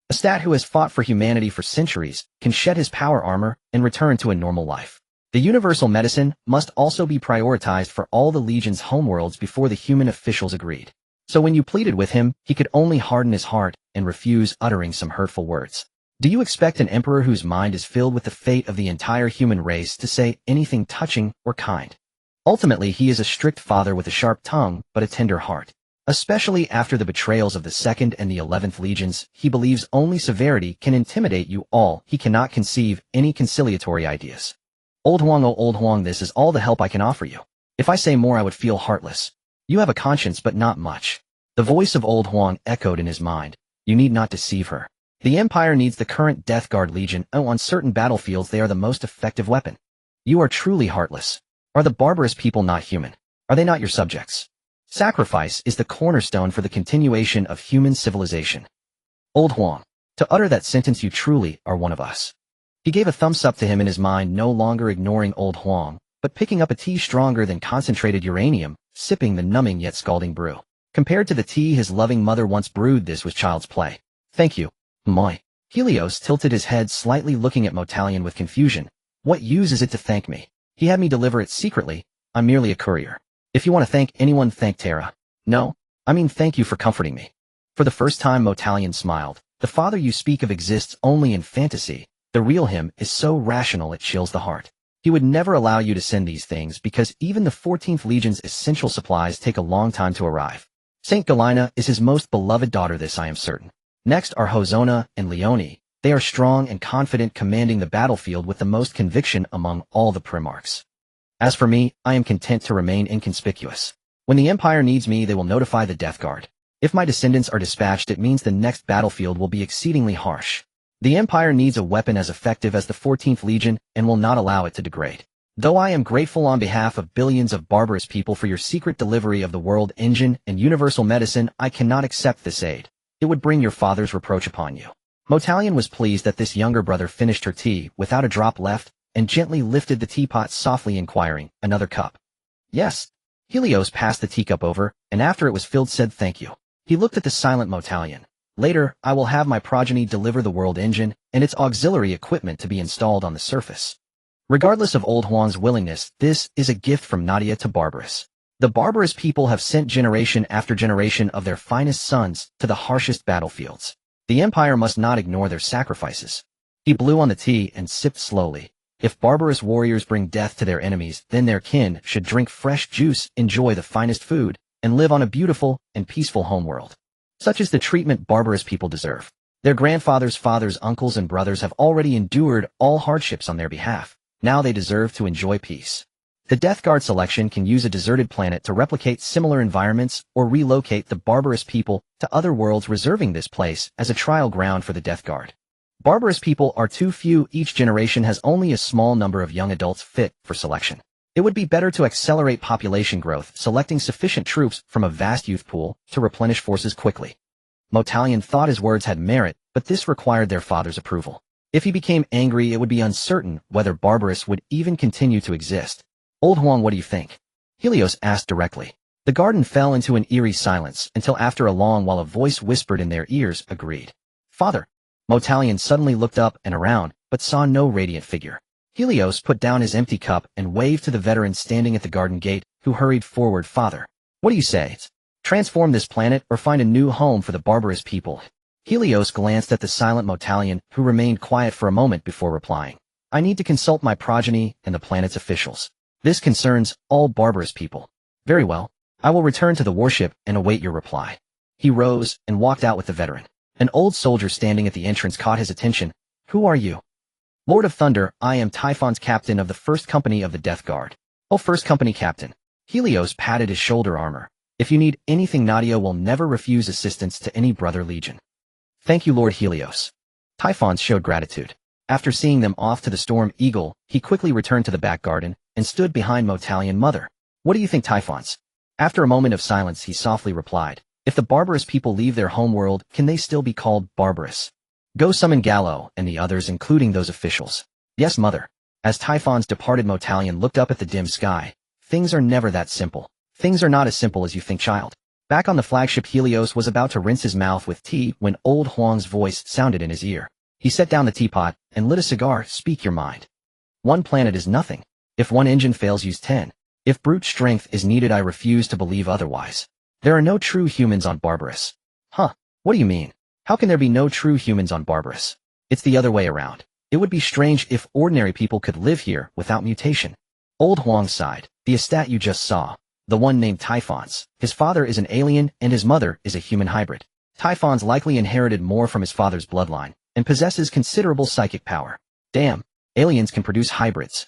A stat who has fought for humanity for centuries can shed his power armor and return to a normal life. The universal medicine must also be prioritized for all the Legion's homeworlds before the human officials agreed. So when you pleaded with him, he could only harden his heart and refuse, uttering some hurtful words. Do you expect an emperor whose mind is filled with the fate of the entire human race to say anything touching or kind? Ultimately, he is a strict father with a sharp tongue, but a tender heart. Especially after the betrayals of the 2nd and the 11th Legions, he believes only severity can intimidate you all. He cannot conceive any conciliatory ideas. Old Huang, oh Old Huang, this is all the help I can offer you. If I say more, I would feel heartless. You have a conscience, but not much. The voice of Old Huang echoed in his mind. You need not deceive her. The Empire needs the current Death Guard Legion. Oh, on certain battlefields they are the most effective weapon. You are truly heartless. Are the Barbarous people not human? Are they not your subjects? Sacrifice is the cornerstone for the continuation of human civilization. Old Huang, to utter that sentence, you truly are one of us. He gave a thumbs up to him in his mind, no longer ignoring Old Huang, but picking up a tea stronger than concentrated uranium, sipping the numbing yet scalding brew. Compared to the tea his loving mother once brewed, this was child's play. Thank you. My. Helios tilted his head slightly, looking at Motalion with confusion. What use is it to thank me? He had me deliver it secretly. I'm merely a courier. If you want to thank anyone, thank Terra. No, I mean thank you for comforting me. For the first time, Motalion smiled. The father you speak of exists only in fantasy. The real him is so rational it chills the heart. He would never allow you to send these things because even the 14th Legion's essential supplies take a long time to arrive. Saint Galina is his most beloved daughter, this I am certain. Next are Hozona and Leone. They are strong and confident, commanding the battlefield with the most conviction among all the Primarchs. As for me, I am content to remain inconspicuous. When the Empire needs me, they will notify the Death Guard. If my descendants are dispatched, it means the next battlefield will be exceedingly harsh. The Empire needs a weapon as effective as the 14th Legion and will not allow it to degrade. Though I am grateful on behalf of billions of barbarous people for your secret delivery of the world engine and universal medicine, I cannot accept this aid. It would bring your father's reproach upon you. Motalion was pleased that this younger brother finished her tea without a drop left and gently lifted the teapot, softly inquiring, "Another cup?" "Yes." Helios passed the teacup over, and after it was filled said thank you. He looked at the silent Motalion. "Later, I will have my progeny deliver the world engine and its auxiliary equipment to be installed on the surface." Regardless of Old Huang's willingness, this is a gift from Nadia to Barbarous. The barbarous people have sent generation after generation of their finest sons to the harshest battlefields. The Empire must not ignore their sacrifices. He blew on the tea and sipped slowly. If barbarous warriors bring death to their enemies, then their kin should drink fresh juice, enjoy the finest food, and live on a beautiful and peaceful homeworld. Such is the treatment barbarous people deserve. Their grandfathers, fathers, uncles, and brothers have already endured all hardships on their behalf. Now they deserve to enjoy peace. The Death Guard selection can use a deserted planet to replicate similar environments or relocate the barbarous people to other worlds, reserving this place as a trial ground for the Death Guard. Barbarous people are too few. Each generation has only a small number of young adults fit for selection. It would be better to accelerate population growth, selecting sufficient troops from a vast youth pool to replenish forces quickly. Motalion thought his words had merit, but this required their father's approval. If he became angry, it would be uncertain whether Barbarous would even continue to exist. "Old Huang, what do you think?" Helios asked directly. The garden fell into an eerie silence until after a long while a voice whispered in their ears, "Agreed." "Father." Motalion suddenly looked up and around, but saw no radiant figure. Helios put down his empty cup and waved to the veteran standing at the garden gate, who hurried forward. "Father, what do you say? Transform this planet or find a new home for the barbarous people?" Helios glanced at the silent Motalion, who remained quiet for a moment before replying. "I need to consult my progeny and the planet's officials. This concerns all barbarous people." "Very well. I will return to the warship and await your reply." He rose and walked out with the veteran. An old soldier standing at the entrance caught his attention. "Who are you?" "Lord of Thunder, I am Typhon's captain of the 1st Company of the Death Guard." "Oh, 1st Company captain." Helios patted his shoulder armor. "If you need anything, Nadia will never refuse assistance to any brother legion." "Thank you, Lord Helios." Typhon showed gratitude. After seeing them off to the Storm Eagle, he quickly returned to the back garden and stood behind Motalion. "Mother, what do you think, Typhons?" After a moment of silence, he softly replied, "If the barbarous people leave their homeworld, can they still be called barbarous? Go summon Gallo and the others, including those officials." "Yes, mother." As Typhons departed, Motalion looked up at the dim sky. "Things are never that simple. Things are not as simple as you think, child." Back on the flagship, Helios was about to rinse his mouth with tea when Old Huang's voice sounded in his ear. He set down the teapot and lit a cigar. "Speak your mind. One planet is nothing. If one engine fails, use 10. If brute strength is needed, I refuse to believe otherwise. There are no true humans on Barbarous." "Huh? What do you mean? How can there be no true humans on Barbarous?" "It's the other way around. It would be strange if ordinary people could live here without mutation." Old Huang sighed. "The estate you just saw, the one named Typhons, his father is an alien and his mother is a human hybrid. Typhons likely inherited more from his father's bloodline and possesses considerable psychic power. Damn, aliens can produce hybrids.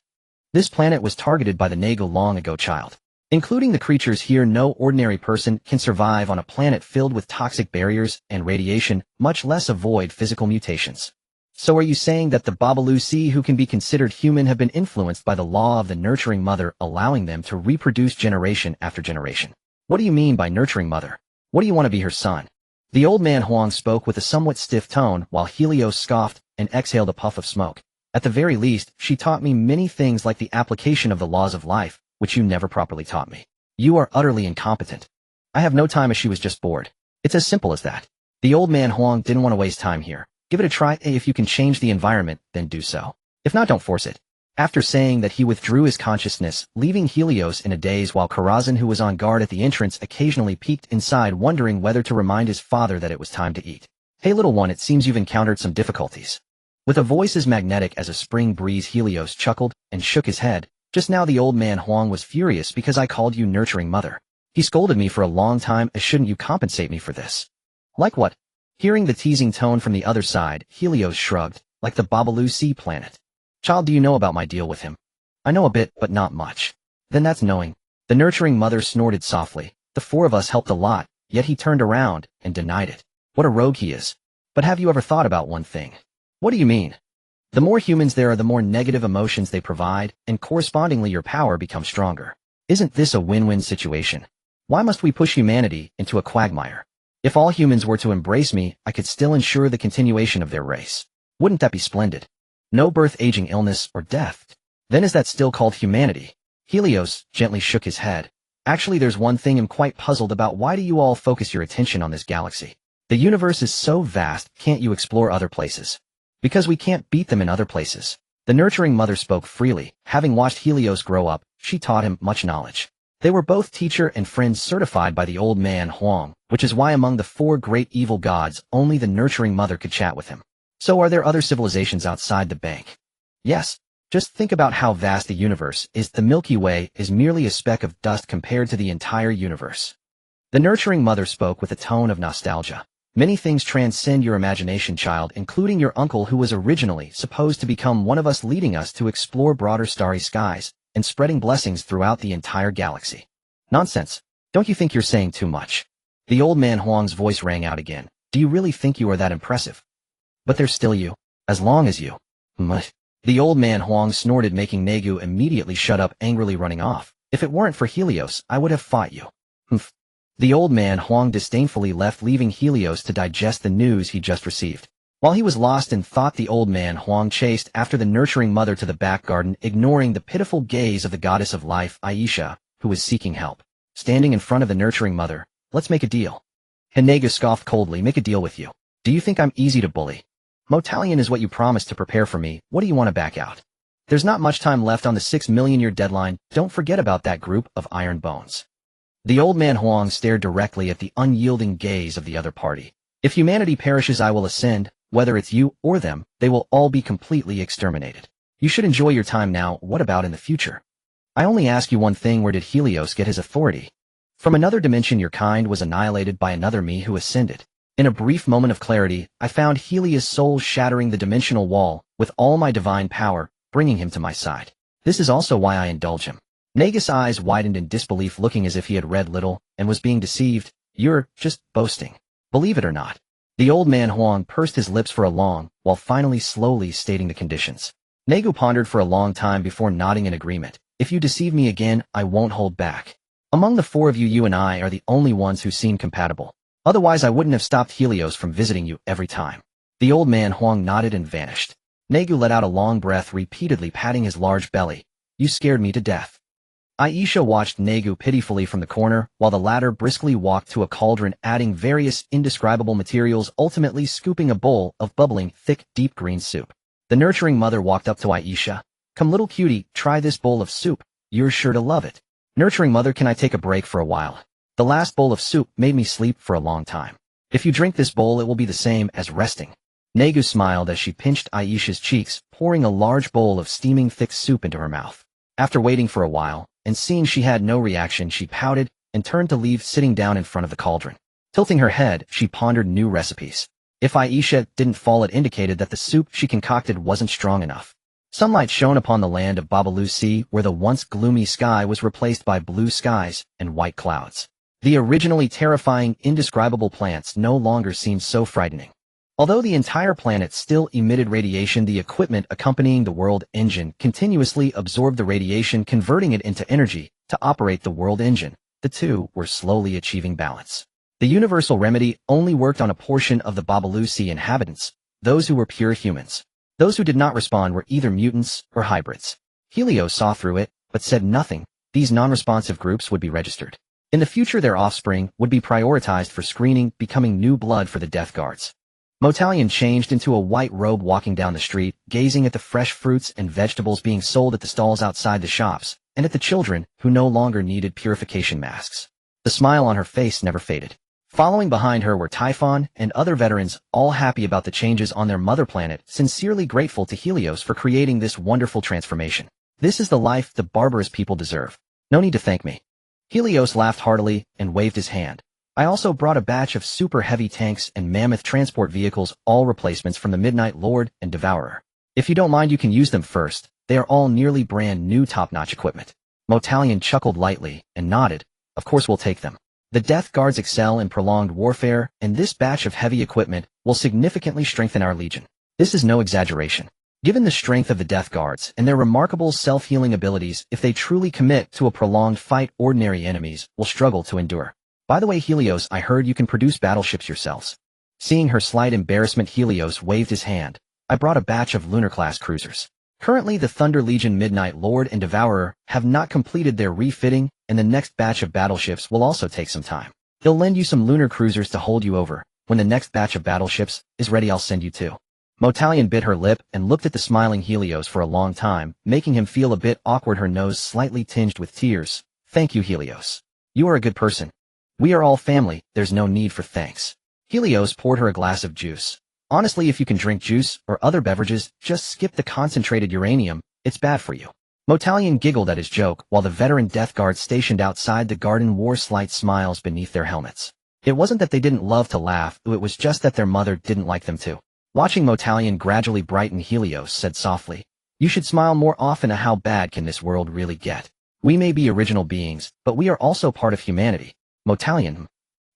This planet was targeted by the Nagel long ago, child. Including the creatures here, no ordinary person can survive on a planet filled with toxic barriers and radiation, much less avoid physical mutations. So are you saying that the Babalu who can be considered human have been influenced by the law of the nurturing mother, allowing them to reproduce generation after generation? What do you mean by nurturing mother? What do you want to be her son?" The old man Huang spoke with a somewhat stiff tone while Helios scoffed and exhaled a puff of smoke. "At the very least, she taught me many things like the application of the laws of life, which you never properly taught me. You are utterly incompetent." "I have no time, as she was just bored. It's as simple as that." The old man Huang didn't want to waste time here. "Give it a try. If you can change the environment, then do so. If not, don't force it." After saying that, he withdrew his consciousness, leaving Helios in a daze while Karazhan, who was on guard at the entrance, occasionally peeked inside, wondering whether to remind his father that it was time to eat. "Hey little one, it seems you've encountered some difficulties." With a voice as magnetic as a spring breeze, Helios chuckled and shook his head. "Just now the old man Huang was furious because I called you nurturing mother. He scolded me for a long time. Shouldn't you compensate me for this?" "Like what?" Hearing the teasing tone from the other side, Helios shrugged. "Like the Babalu planet. Child, do you know about my deal with him?" "I know a bit, but not much." "Then that's knowing." The nurturing mother snorted softly. "The four of us helped a lot, yet he turned around and denied it. What a rogue he is. But have you ever thought about one thing? What do you mean? The more humans there are, the more negative emotions they provide, and correspondingly your power becomes stronger. Isn't this a win-win situation? Why must we push humanity into a quagmire? If all humans were to embrace me, I could still ensure the continuation of their race. Wouldn't that be splendid? No birth, aging, illness, or death. Then is that still called humanity? Helios gently shook his head. Actually, there's one thing I'm quite puzzled about. Why do you all focus your attention on this galaxy? The universe is so vast, can't you explore other places? Because we can't beat them in other places. The nurturing mother spoke freely. Having watched Helios grow up, she taught him much knowledge. They were both teacher and friend certified by the old man Huang, which is why among the 4 great evil gods, only the nurturing mother could chat with him. So are there other civilizations outside the bank? Yes. Just think about how vast the universe is. The Milky Way is merely a speck of dust compared to the entire universe. The nurturing mother spoke with a tone of nostalgia. Many things transcend your imagination, child, including your uncle who was originally supposed to become one of us, leading us to explore broader starry skies and spreading blessings throughout the entire galaxy. Nonsense. Don't you think you're saying too much? The old man Huang's voice rang out again. Do you really think you are that impressive? But there's still you. As long as you. The old man Huang snorted, making Negu immediately shut up, angrily running off. If it weren't for Helios, I would have fought you. Humph. The old man Huang disdainfully left, leaving Helios to digest the news he just received. While he was lost in thought, the old man Huang chased after the nurturing mother to the back garden, ignoring the pitiful gaze of the goddess of life, Aisha, who was seeking help. Standing in front of the nurturing mother, let's make a deal. Negu scoffed coldly. Make a deal with you? Do you think I'm easy to bully? Motalion is what you promised to prepare for me. What do you want to back out? There's not much time left on the 6 million-year deadline. Don't forget about that group of iron bones. The old man Huang stared directly at the unyielding gaze of the other party. If humanity perishes, I will ascend. Whether it's you or them, they will all be completely exterminated. You should enjoy your time now. What about in the future? I only ask you one thing. Where did Helios get his authority? From another dimension, your kind was annihilated by another me who ascended. In a brief moment of clarity, I found Helios' soul shattering the dimensional wall with all my divine power, bringing him to my side. This is also why I indulge him. Negus' eyes widened in disbelief, looking as if he had read little and was being deceived. You're just boasting. Believe it or not. The old man Huang pursed his lips for a long, while finally slowly stating the conditions. Negu pondered for a long time before nodding in agreement. If you deceive me again, I won't hold back. Among the 4 of you, you and I are the only ones who seem compatible. Otherwise, I wouldn't have stopped Helios from visiting you every time. The old man Huang nodded and vanished. Negu let out a long breath, repeatedly patting his large belly. You scared me to death. Aisha watched Negu pitifully from the corner, while the latter briskly walked to a cauldron, adding various indescribable materials, ultimately scooping a bowl of bubbling, thick, deep green soup. The nurturing mother walked up to Aisha. Come, little cutie, try this bowl of soup. You're sure to love it. Nurturing mother, can I take a break for a while? The last bowl of soup made me sleep for a long time. If you drink this bowl, it will be the same as resting. Negu smiled as she pinched Aisha's cheeks, pouring a large bowl of steaming thick soup into her mouth. After waiting for a while, and seeing she had no reaction, she pouted and turned to leave, sitting down in front of the cauldron. Tilting her head, she pondered new recipes. If Aisha didn't fall, it indicated that the soup she concocted wasn't strong enough. Sunlight shone upon the land of Babalu Sea, where the once gloomy sky was replaced by blue skies and white clouds. The originally terrifying, indescribable plants no longer seemed so frightening. Although the entire planet still emitted radiation, the equipment accompanying the world engine continuously absorbed the radiation, converting it into energy to operate the world engine. The two were slowly achieving balance. The universal remedy only worked on a portion of the Babalu Sea inhabitants, those who were pure humans. Those who did not respond were either mutants or hybrids. Helios saw through it, but said nothing. These non-responsive groups would be registered. In the future, their offspring would be prioritized for screening, becoming new blood for the Death Guards. Motalion changed into a white robe, walking down the street, gazing at the fresh fruits and vegetables being sold at the stalls outside the shops, and at the children who no longer needed purification masks. The smile on her face never faded. Following behind her were Typhon and other veterans, all happy about the changes on their mother planet, sincerely grateful to Helios for creating this wonderful transformation. This is the life the barbarous people deserve. No need to thank me. Helios laughed heartily and waved his hand. I also brought a batch of super heavy tanks and mammoth transport vehicles, all replacements from the Midnight Lord and Devourer. If you don't mind, you can use them first. They are all nearly brand new top-notch equipment. Motalion chuckled lightly and nodded. Of course we'll take them. The Death Guards excel in prolonged warfare, and this batch of heavy equipment will significantly strengthen our legion. This is no exaggeration. Given the strength of the Death Guards and their remarkable self-healing abilities, if they truly commit to a prolonged fight, ordinary enemies will struggle to endure. By the way, Helios, I heard you can produce battleships yourselves. Seeing her slight embarrassment, Helios waved his hand. I brought a batch of lunar-class cruisers. Currently, the Thunder Legion Midnight Lord and Devourer have not completed their refitting, and the next batch of battleships will also take some time. He'll lend you some lunar cruisers to hold you over. When the next batch of battleships is ready, I'll send you two. Motalion bit her lip and looked at the smiling Helios for a long time, making him feel a bit awkward, her nose slightly tinged with tears. Thank you, Helios. You are a good person. We are all family, there's no need for thanks. Helios poured her a glass of juice. Honestly, if you can drink juice or other beverages, just skip the concentrated uranium, it's bad for you. Motalion giggled at his joke while the veteran Death Guards stationed outside the garden wore slight smiles beneath their helmets. It wasn't that they didn't love to laugh, it was just that their mother didn't like them to. Watching Motalion gradually brighten, Helios said softly, "You should smile more often. How bad can this world really get? We may be original beings, but we are also part of humanity." Motalion.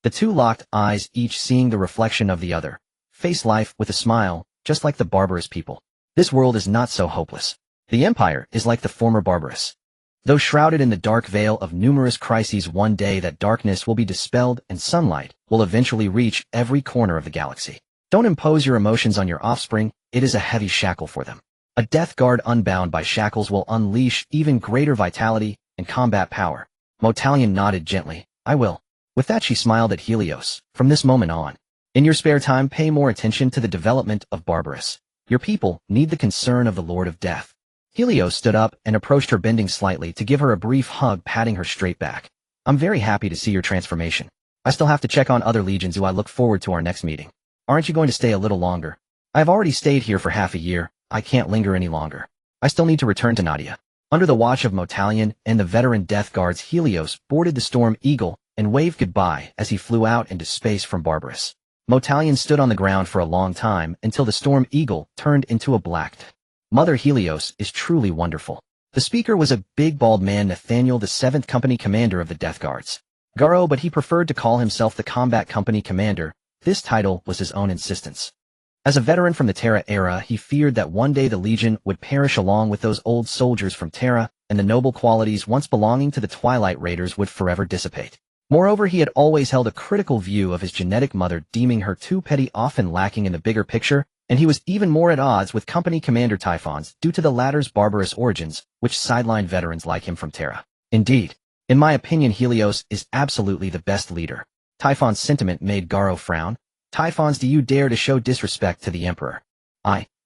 The two locked eyes, each seeing the reflection of the other. Face life with a smile, just like the barbarous people. This world is not so hopeless. The Empire is like the former barbarous. Though shrouded in the dark veil of numerous crises, one day that darkness will be dispelled and sunlight will eventually reach every corner of the galaxy. Don't impose your emotions on your offspring, it is a heavy shackle for them. A Death Guard unbound by shackles will unleash even greater vitality and combat power. Motalion nodded gently. I will. With that, she smiled at Helios. From this moment on, in your spare time, pay more attention to the development of Barbarous. Your people need the concern of the Lord of Death. Helios stood up and approached her, bending slightly to give her a brief hug, patting her straight back. I'm very happy to see your transformation. I still have to check on other legions who I look forward to our next meeting. Aren't you going to stay a little longer? I've already stayed here for half a year. I can't linger any longer. I still need to return to Nadia. Under the watch of Motalion and the veteran Death Guards, Helios boarded the Storm Eagle and waved goodbye as he flew out into space from Barbarous. Motalion stood on the ground for a long time until the Storm Eagle turned into a black. Mother, Helios is truly wonderful. The speaker was a big bald man, Nathaniel, the 7th Company Commander of the Death Guards. Garo, but he preferred to call himself the Combat Company Commander. This title was his own insistence. As a veteran from the Terra era, he feared that one day the Legion would perish along with those old soldiers from Terra, and the noble qualities once belonging to the Twilight Raiders would forever dissipate. Moreover, he had always held a critical view of his genetic mother, deeming her too petty, often lacking in the bigger picture, and he was even more at odds with Company Commander Typhons due to the latter's barbarous origins, which sidelined veterans like him from Terra. Indeed, in my opinion, Helios is absolutely the best leader. Typhon's sentiment made Garo frown. Typhons, do you dare to show disrespect to the Emperor?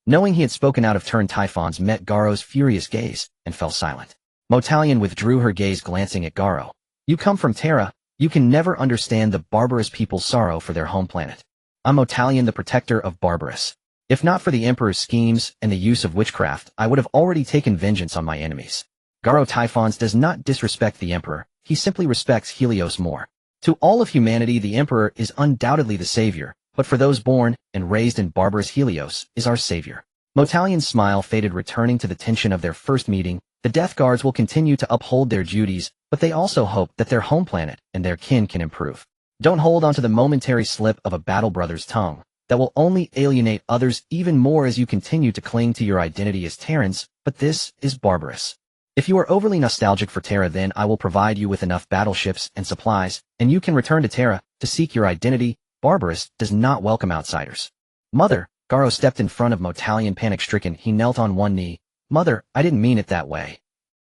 Knowing he had spoken out of turn, Typhons met Garo's furious gaze and fell silent. Motalion withdrew her gaze, glancing at Garo. You come from Terra. You can never understand the barbarous people's sorrow for their home planet. I'm Motalion, the protector of Barbarous. If not for the Emperor's schemes and the use of witchcraft, I would have already taken vengeance on my enemies. Garo Typhons does not disrespect the Emperor, he simply respects Helios more. To all of humanity, the Emperor is undoubtedly the savior, but for those born and raised in Barbarous, Helios is our savior. Motalion's smile faded, returning to the tension of their first meeting. The Death Guards will continue to uphold their duties, but they also hope that their home planet and their kin can improve. Don't hold on to the momentary slip of a battle brother's tongue. That will only alienate others even more as you continue to cling to your identity as Terrans, but this is Barbarous. If you are overly nostalgic for Terra, then I will provide you with enough battleships and supplies, and you can return to Terra to seek your identity. Barbarous does not welcome outsiders. Mother, Garo stepped in front of Motalion, panic-stricken. He knelt on one knee. Mother, I didn't mean it that way.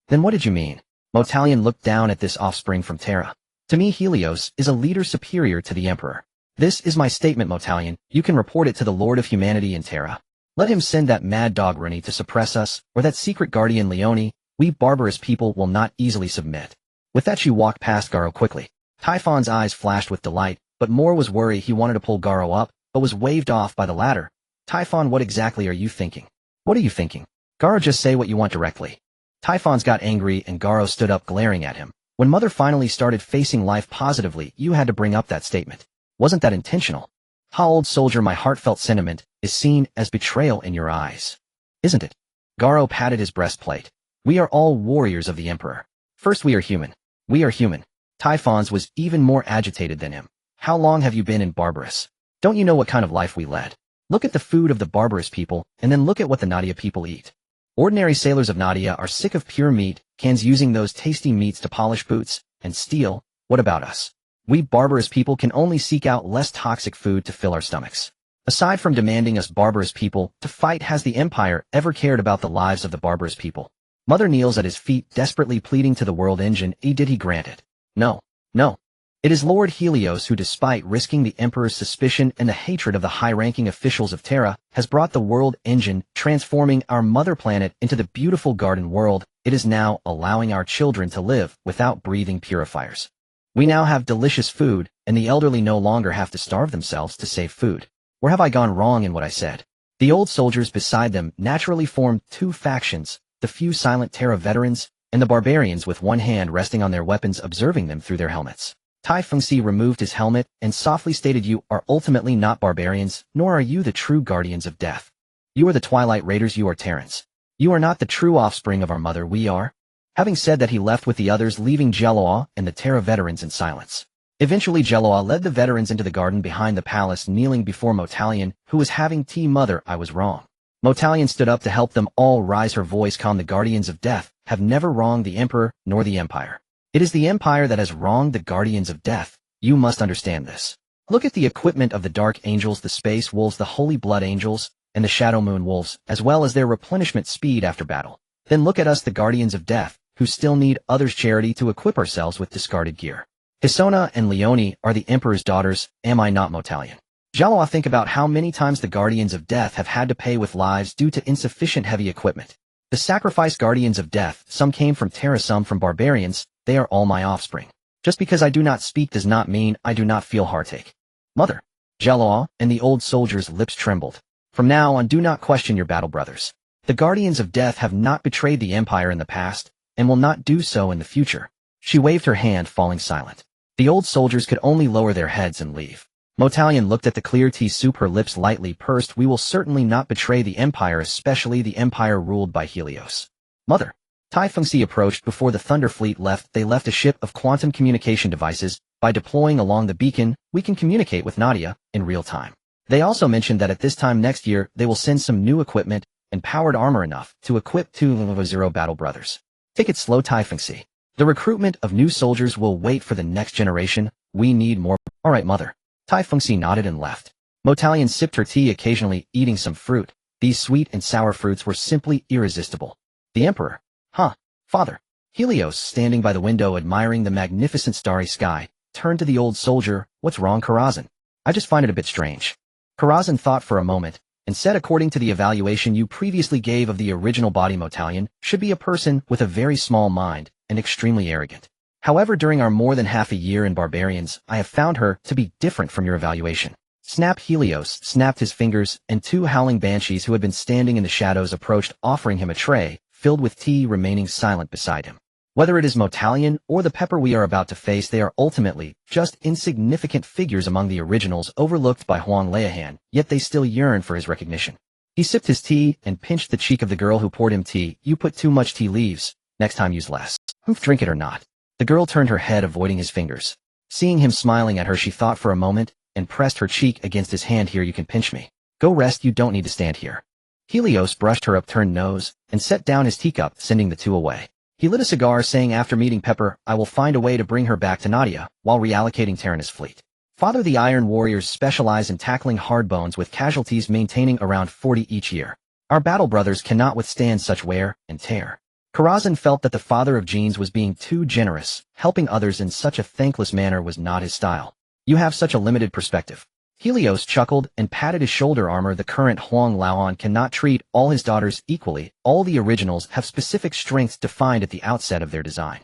Then what did you mean? Motalion looked down at this offspring from Terra. To me, Helios is a leader superior to the Emperor. This is my statement, Motalion. You can report it to the Lord of Humanity in Terra. Let him send that mad dog Runi to suppress us, or that secret guardian Leone. We barbarous people will not easily submit. With that, she walked past Garo quickly. Typhon's eyes flashed with delight, but more was worry. He wanted to pull Garo up, but was waved off by the latter. Typhon, what exactly are you thinking? What are you thinking? Garo, just say what you want directly. Typhons got angry and Garo stood up, glaring at him. When Mother finally started facing life positively, you had to bring up that statement. Wasn't that intentional? How, old soldier, my heartfelt sentiment is seen as betrayal in your eyes. Isn't it? Garo patted his breastplate. We are all warriors of the Emperor. First, we are human. We are human. Typhons was even more agitated than him. How long have you been in Barbarous? Don't you know what kind of life we led? Look at the food of the barbarous people, and then look at what the Nadia people eat. Ordinary sailors of Nadia are sick of pure meat, cans using those tasty meats to polish boots, and steel. What about us? We barbarous people can only seek out less toxic food to fill our stomachs. Aside from demanding us barbarous people to fight, has the Empire ever cared about the lives of the barbarous people? Mother kneels at his feet, desperately pleading to the world engine. Did he grant it? No. No. It is Lord Helios who, despite risking the Emperor's suspicion and the hatred of the high-ranking officials of Terra, has brought the world engine, transforming our mother planet into the beautiful garden world. It is now allowing our children to live without breathing purifiers. We now have delicious food, and the elderly no longer have to starve themselves to save food. Where have I gone wrong in what I said? The old soldiers beside them naturally formed two factions, the few silent Terra veterans, and the barbarians with one hand resting on their weapons, observing them through their helmets. Tai Fengxi removed his helmet and softly stated, "You are ultimately not barbarians, nor are you the true guardians of death. You are the Twilight Raiders, you are Terrans. You are not the true offspring of our mother, we are." Having said that, he left with the others, leaving Jeloa and the Terra veterans in silence. Eventually Jeloa led the veterans into the garden behind the palace, kneeling before Motalion, who was having tea. "Mother, I was wrong." Motalion stood up to help them all rise. Her voice calm. "The guardians of death have never wronged the Emperor nor the Empire. It is the Empire that has wronged the guardians of death. You must understand this. Look at the equipment of the Dark Angels, the Space Wolves, the Holy Blood Angels, and the Shadow Moon Wolves, as well as their replenishment speed after battle. Then look at us, the guardians of death, who still need others' charity to equip ourselves with discarded gear. Hisona and Leonie are the Emperor's daughters, am I not, Motalion? Jeloa, think about how many times the guardians of death have had to pay with lives due to insufficient heavy equipment. The sacrificed guardians of death, some came from Terra, some from barbarians. They are all my offspring. Just because I do not speak does not mean I do not feel heartache. Mother." Jeloa and the old soldier's lips trembled. "From now on, do not question your battle brothers. The guardians of death have not betrayed the Empire in the past, and will not do so in the future." She waved her hand, falling silent. The old soldiers could only lower their heads and leave. Motalion looked at the clear tea soup, her lips lightly pursed. "We will certainly not betray the Empire, especially the Empire ruled by Helios." "Mother." Tai Fengxi approached. Before the Thunder Fleet left, they left a ship of quantum communication devices. By deploying along the beacon, we can communicate with Nadia in real time. They also mentioned that at this time next year, they will send some new equipment and powered armor enough to equip 2 battle brothers. Take it slow, Tai Fengxi. The recruitment of new soldiers will wait for the next generation. We need more. All right, Mother. Tai Fengxi nodded and left. Motalion sipped her tea, occasionally eating some fruit. These sweet and sour fruits were simply irresistible. The Emperor. Huh, Father. Helios, standing by the window admiring the magnificent starry sky, turned to the old soldier. "What's wrong, Karazhan?" "I just find it a bit strange." Karazhan thought for a moment, and said, "According to the evaluation you previously gave of the original body, Motalion should be a person with a very small mind, and extremely arrogant. However, during our more than half a year in Barbarians, I have found her to be different from your evaluation." Snap! Helios snapped his fingers, and 2 howling banshees who had been standing in the shadows approached, offering him a tray filled with tea, remaining silent beside him. Whether it is Motalion or the Pepper we are about to face, they are ultimately just insignificant figures among the originals overlooked by Huang Leahan, yet they still yearn for his recognition. He sipped his tea and pinched the cheek of the girl who poured him tea. "You put too much tea leaves. Next time use less. Drink it or not." The girl turned her head, avoiding his fingers. Seeing him smiling at her, she thought for a moment and pressed her cheek against his hand. "Here, you can pinch me. Go rest, you don't need to stand here." Helios brushed her upturned nose and set down his teacup, sending the 2 away. He lit a cigar, saying, "After meeting Pepper, I will find a way to bring her back to Nadia while reallocating Terran's fleet." Father, the Iron Warriors specialize in tackling hardbones with casualties maintaining around 40 each year. Our battle brothers cannot withstand such wear and tear. Karazhan felt that the father of Genes was being too generous. Helping others in such a thankless manner was not his style. "You have such a limited perspective." Helios chuckled and patted his shoulder armor. "The current Huang Laoan cannot treat all his daughters equally. All the originals have specific strengths defined at the outset of their design.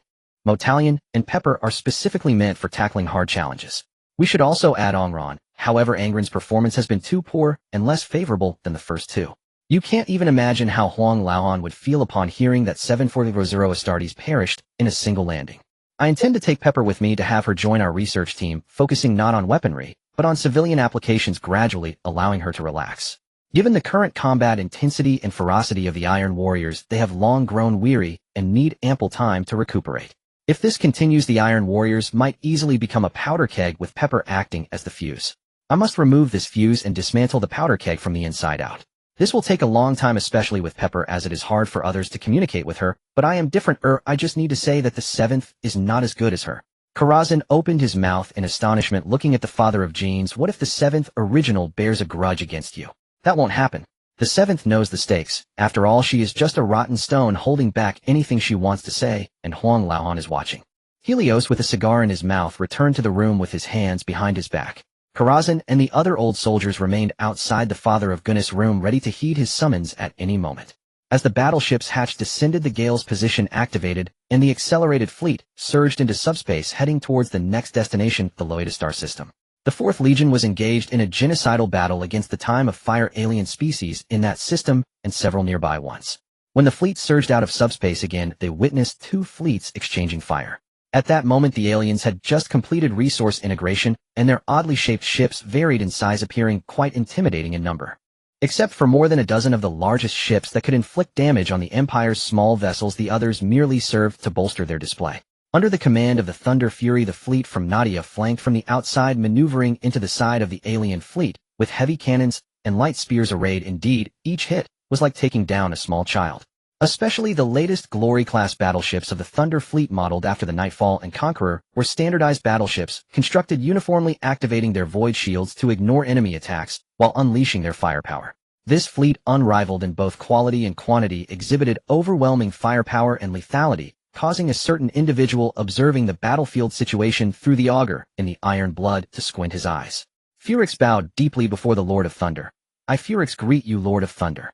Motalion and Pepper are specifically meant for tackling hard challenges. We should also add Ongran. However, Angren's performance has been too poor and less favorable than the first 2. You can't even imagine how Huang Laoan would feel upon hearing that 740 Astartes perished in a single landing. I intend to take Pepper with me to have her join our research team, focusing not on weaponry, but on civilian applications, gradually allowing her to relax. Given the current combat intensity and ferocity of the Iron Warriors, they have long grown weary and need ample time to recuperate. If this continues, the Iron Warriors might easily become a powder keg with Pepper acting as the fuse. I must remove this fuse and dismantle the powder keg from the inside out. This will take a long time, especially with Pepper, as it is hard for others to communicate with her, but I am different. I just need to say that the 7th is not as good as her. Karazhan opened his mouth in astonishment, looking at the father of genes. What if the 7th original bears a grudge against you? That won't happen. The 7th knows the stakes. After all, she is just a rotten stone holding back anything she wants to say, and Huang Laohan is watching. Helios, with a cigar in his mouth, returned to the room with his hands behind his back. Karazhan and the other old soldiers remained outside the Father of Goodness room, ready to heed his summons at any moment. As the battleship's hatch descended, the Gale's position activated, and the accelerated fleet surged into subspace, heading towards the next destination, the Loida star system. The 4th Legion was engaged in a genocidal battle against the time of fire alien species in that system and several nearby ones. When the fleet surged out of subspace again, they witnessed 2 fleets exchanging fire. At that moment, the aliens had just completed resource integration, and their oddly shaped ships varied in size, appearing quite intimidating in number. Except for more than a dozen of the largest ships that could inflict damage on the Empire's small vessels, the others merely served to bolster their display. Under the command of the Thunder Fury, the fleet from Nadia flanked from the outside, maneuvering into the side of the alien fleet, with heavy cannons and light spears arrayed. Indeed, each hit was like taking down a small child. Especially the latest Glory-class battleships of the Thunder Fleet, modeled after the Nightfall and Conqueror, were standardized battleships, constructed uniformly, activating their void shields to ignore enemy attacks while unleashing their firepower. This fleet, unrivaled in both quality and quantity, exhibited overwhelming firepower and lethality, causing a certain individual observing the battlefield situation through the auger in the iron blood to squint his eyes. Furix bowed deeply before the Lord of Thunder. "I, Furix, greet you, Lord of Thunder."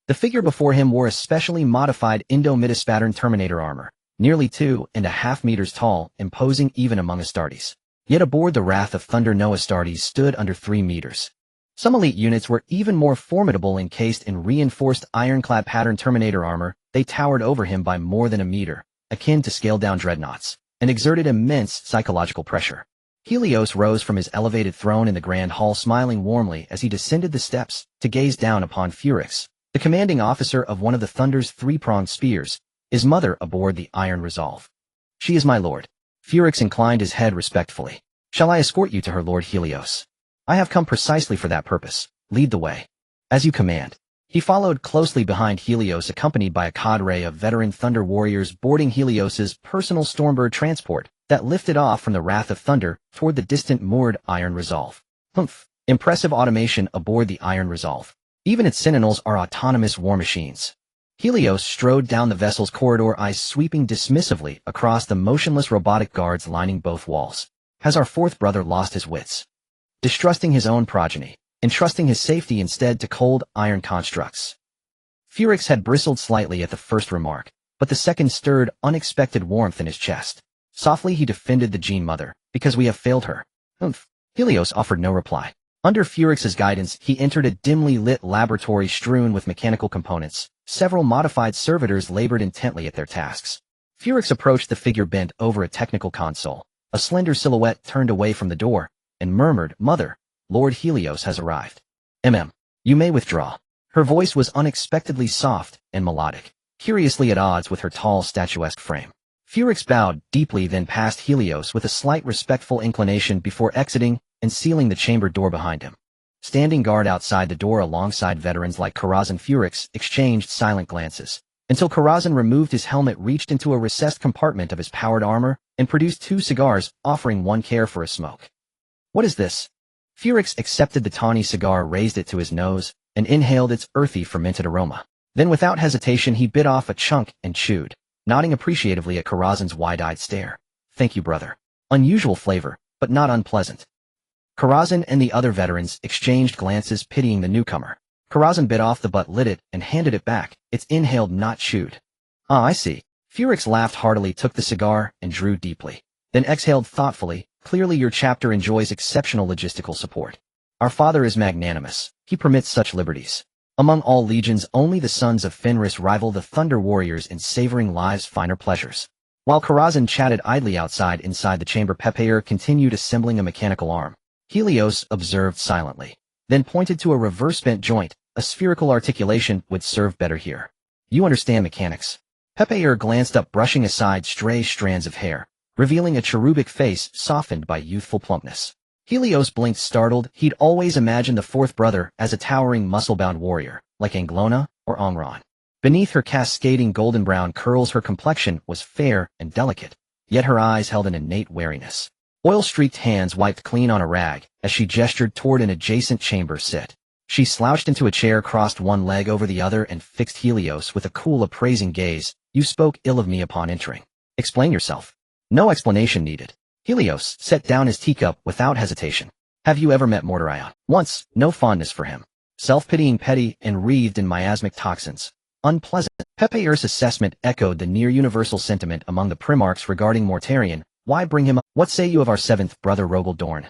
The figure before him wore a specially modified Indo-Midas pattern Terminator armor, nearly 2.5 meters tall, imposing even among Astartes. Yet aboard the Wrath of Thunder, no Astartes stood under 3 meters. Some elite units were even more formidable, encased in reinforced ironclad pattern Terminator armor. They towered over him by more than a meter, akin to scaled-down dreadnoughts, and exerted immense psychological pressure. Helios rose from his elevated throne in the Grand Hall, smiling warmly as he descended the steps to gaze down upon Furix, the commanding officer of one of the Thunder's 3-pronged spears, his mother aboard the Iron Resolve. "She is my lord." Furix inclined his head respectfully. "Shall I escort you to her, Lord Helios?" "I have come precisely for that purpose. Lead the way." "As you command." He followed closely behind Helios, accompanied by a cadre of veteran Thunder warriors, boarding Helios's personal Stormbird transport that lifted off from the Wrath of Thunder toward the distant moored Iron Resolve. Humph! Impressive automation aboard the Iron Resolve. Even its sentinels are autonomous war machines. Helios strode down the vessel's corridor, eyes sweeping dismissively across the motionless robotic guards lining both walls. Has our 4th brother lost his wits? Distrusting his own progeny, entrusting his safety instead to cold iron constructs. Furix had bristled slightly at the first remark, but the second stirred unexpected warmth in his chest. Softly he defended the Gene Mother, "Because we have failed her." "Humph." Helios offered no reply. Under Furix's guidance, he entered a dimly lit laboratory strewn with mechanical components. Several modified servitors labored intently at their tasks. Furix approached the figure bent over a technical console. A slender silhouette turned away from the door and murmured, "Mother, Lord Helios has arrived." You may withdraw." Her voice was unexpectedly soft and melodic, curiously at odds with her tall, statuesque frame. Furix bowed deeply, then passed Helios with a slight respectful inclination before exiting and sealing the chamber door behind him. Standing guard outside the door alongside veterans like Karazhan, Furix exchanged silent glances, until Karazhan removed his helmet, reached into a recessed compartment of his powered armor, and produced 2 cigars, offering one care for a smoke. "What is this?" Furix accepted the tawny cigar, raised it to his nose, and inhaled its earthy, fermented aroma. Then without hesitation he bit off a chunk and chewed, nodding appreciatively at Karazhan's wide-eyed stare. "Thank you, brother." Unusual flavor, but not unpleasant. Karazhan and the other veterans exchanged glances, pitying the newcomer. Karazhan bit off the butt, lit it, and handed it back. "It's inhaled, not chewed." "Ah, I see." Furix laughed heartily, took the cigar, and drew deeply. Then exhaled thoughtfully. "Clearly your chapter enjoys exceptional logistical support. Our father is magnanimous. He permits such liberties. Among all legions, only the sons of Fenris rival the Thunder warriors in savoring life's finer pleasures." While Karazhan chatted idly inside the chamber, Pepper continued assembling a mechanical arm. Helios observed silently, then pointed to a reverse bent joint. "A spherical articulation would serve better here." "You understand mechanics." Pepper glanced up, brushing aside stray strands of hair, revealing a cherubic face softened by youthful plumpness. Helios blinked startled. He'd always imagined the fourth brother as a towering muscle-bound warrior, like Anglona or Ongron. Beneath her cascading golden brown curls her complexion was fair and delicate, yet her eyes held an innate wariness. Oil-streaked hands wiped clean on a rag as she gestured toward an adjacent chamber sit. She slouched into a chair, crossed one leg over the other, and fixed Helios with a cool, appraising gaze. "You spoke ill of me upon entering. Explain yourself." "No explanation needed." Helios set down his teacup without hesitation. "Have you ever met Mortarion?" "Once. No fondness for him. Self-pitying, petty, and wreathed in miasmic toxins. Unpleasant." Pepeur's assessment echoed the near-universal sentiment among the Primarchs regarding Mortarion. "Why bring him up? What say you of our seventh brother Rogel Dorn?"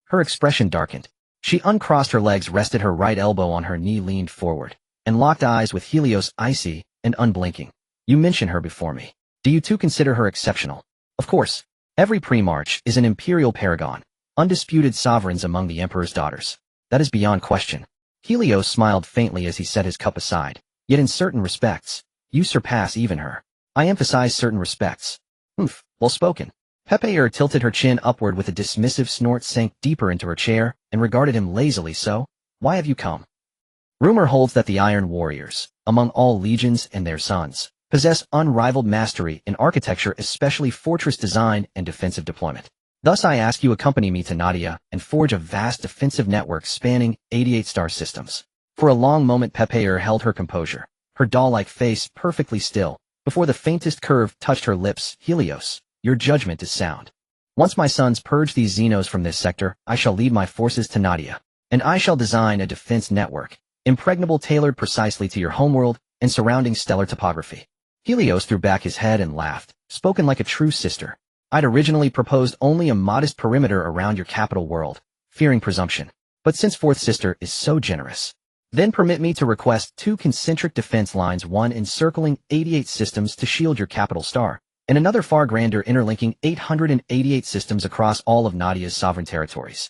Her expression darkened. She uncrossed her legs, rested her right elbow on her knee, leaned forward, and locked eyes with Helios, icy and unblinking. "You mention her before me. Do you too consider her exceptional?" "Of course. Every Primarch is an imperial paragon, undisputed sovereigns among the Emperor's daughters. That is beyond question." Helios smiled faintly as he set his cup aside. "Yet in certain respects, you surpass even her." "I emphasize certain respects." "Humph, well spoken." Pepeur tilted her chin upward with a dismissive snort, sank deeper into her chair, and regarded him lazily. "So, why have you come?" "Rumor holds that the Iron Warriors, among all legions and their sons, possess unrivaled mastery in architecture, especially fortress design and defensive deployment. Thus I ask you accompany me to Nadia and forge a vast defensive network spanning 88 star systems." For a long moment Pepeur held her composure, her doll-like face perfectly still, before the faintest curve touched her lips. "Helios, your judgment is sound. Once my sons purge these Xenos from this sector, I shall lead my forces to Nadia, and I shall design a defense network, impregnable, tailored precisely to your homeworld and surrounding stellar topography." Helios threw back his head and laughed, spoken like a true sister. "I'd originally proposed only a modest perimeter around your capital world, fearing presumption. But since fourth sister is so generous, then permit me to request 2 concentric defense lines, one encircling 88 systems to shield your capital star, and another far grander interlinking 888 systems across all of Nadia's sovereign territories."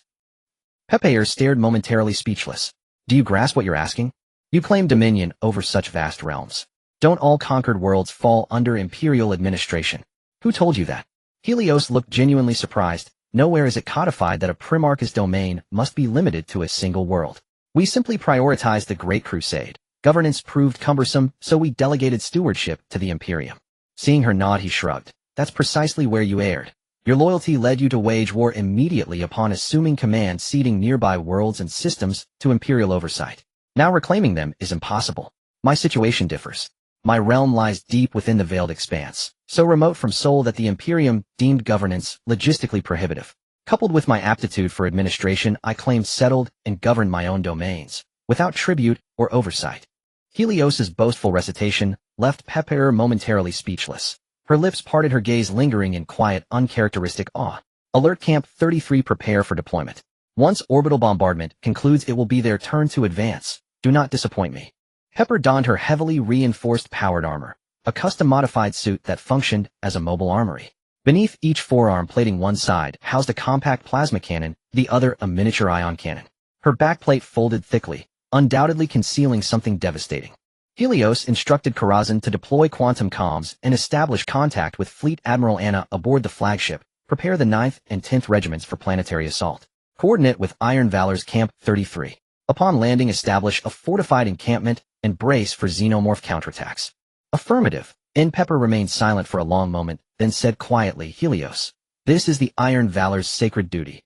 Pepeur stared, momentarily speechless. "Do you grasp what you're asking? You claim dominion over such vast realms. Don't all conquered worlds fall under imperial administration?" "Who told you that?" Helios looked genuinely surprised. "Nowhere is it codified that a Primarch's domain must be limited to a single world. We simply prioritized the Great Crusade. Governance proved cumbersome, so we delegated stewardship to the Imperium." Seeing her nod, he shrugged. "That's precisely where you erred. Your loyalty led you to wage war immediately upon assuming command, ceding nearby worlds and systems to Imperial oversight. Now reclaiming them is impossible. My situation differs. My realm lies deep within the Veiled Expanse, so remote from Sol that the Imperium deemed governance logistically prohibitive. Coupled with my aptitude for administration, I claimed, settled, and governed my own domains, without tribute or oversight." Helios's boastful recitation left Pepeur momentarily speechless. Her lips parted, her gaze lingering in quiet, uncharacteristic awe. "Alert Camp 33, prepare for deployment. Once orbital bombardment concludes, it will be their turn to advance. Do not disappoint me." Pepper donned her heavily reinforced powered armor, a custom-modified suit that functioned as a mobile armory. Beneath each forearm plating, one side housed a compact plasma cannon, the other a miniature ion cannon. Her backplate folded thickly, undoubtedly concealing something devastating. Helios instructed Karazhan to deploy quantum comms and establish contact with Fleet Admiral Anna aboard the flagship. Prepare the 9th and 10th Regiments for planetary assault. Coordinate with Iron Valor's Camp 33. Upon landing, establish a fortified encampment and brace for xenomorph counterattacks. "Affirmative." Pepper remained silent for a long moment, then said quietly, "Helios, this is the Iron Valor's sacred duty.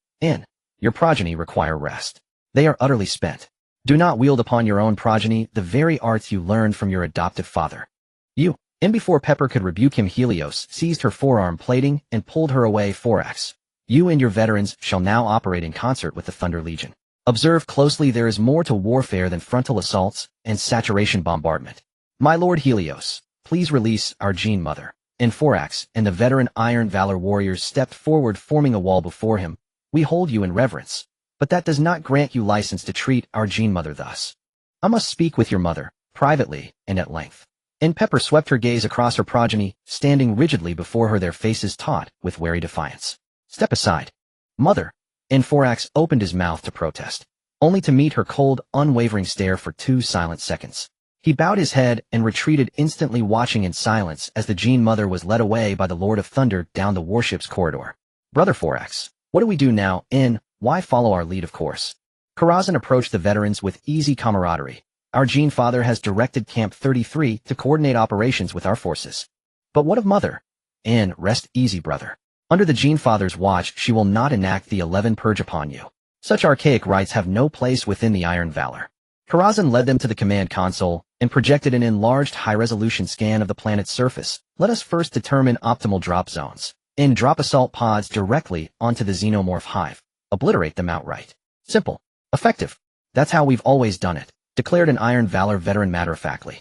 Your progeny require rest. They are utterly spent. Do not wield upon your own progeny the very arts you learned from your adoptive father." Before Pepper could rebuke him, Helios seized her forearm plating and pulled her away. "Forax, you and your veterans shall now operate in concert with the Thunder Legion. Observe closely. There is more to warfare than frontal assaults and saturation bombardment. My Lord Helios, please release our Gene Mother." Forax and the veteran Iron Valor warriors stepped forward, forming a wall before him. "We hold you in reverence, but that does not grant you license to treat our Gene Mother thus. I must speak with your mother, privately and at length." Pepper swept her gaze across her progeny, standing rigidly before her, their faces taut with wary defiance. "Step aside, Mother." Forax opened his mouth to protest, only to meet her cold, unwavering stare for 2 silent seconds. He bowed his head and retreated, instantly, watching in silence as the Gene Mother was led away by the Lord of Thunder down the warship's corridor. "Brother Forax, what do we do now?" why follow our lead, of course? Karazhan approached the veterans with easy camaraderie. Our Gene Father has directed Camp 33 to coordinate operations with our forces. But what of Mother? Rest easy, brother. Under the Gene Father's watch, she will not enact the 11 purge upon you. Such archaic rites have no place within the Iron Valor. Karazhan led them to the command console and projected an enlarged high-resolution scan of the planet's surface. Let us first determine optimal drop zones. Drop assault pods directly onto the xenomorph hive. Obliterate them outright. Simple. Effective. That's how we've always done it, declared an Iron Valor veteran matter-of-factly.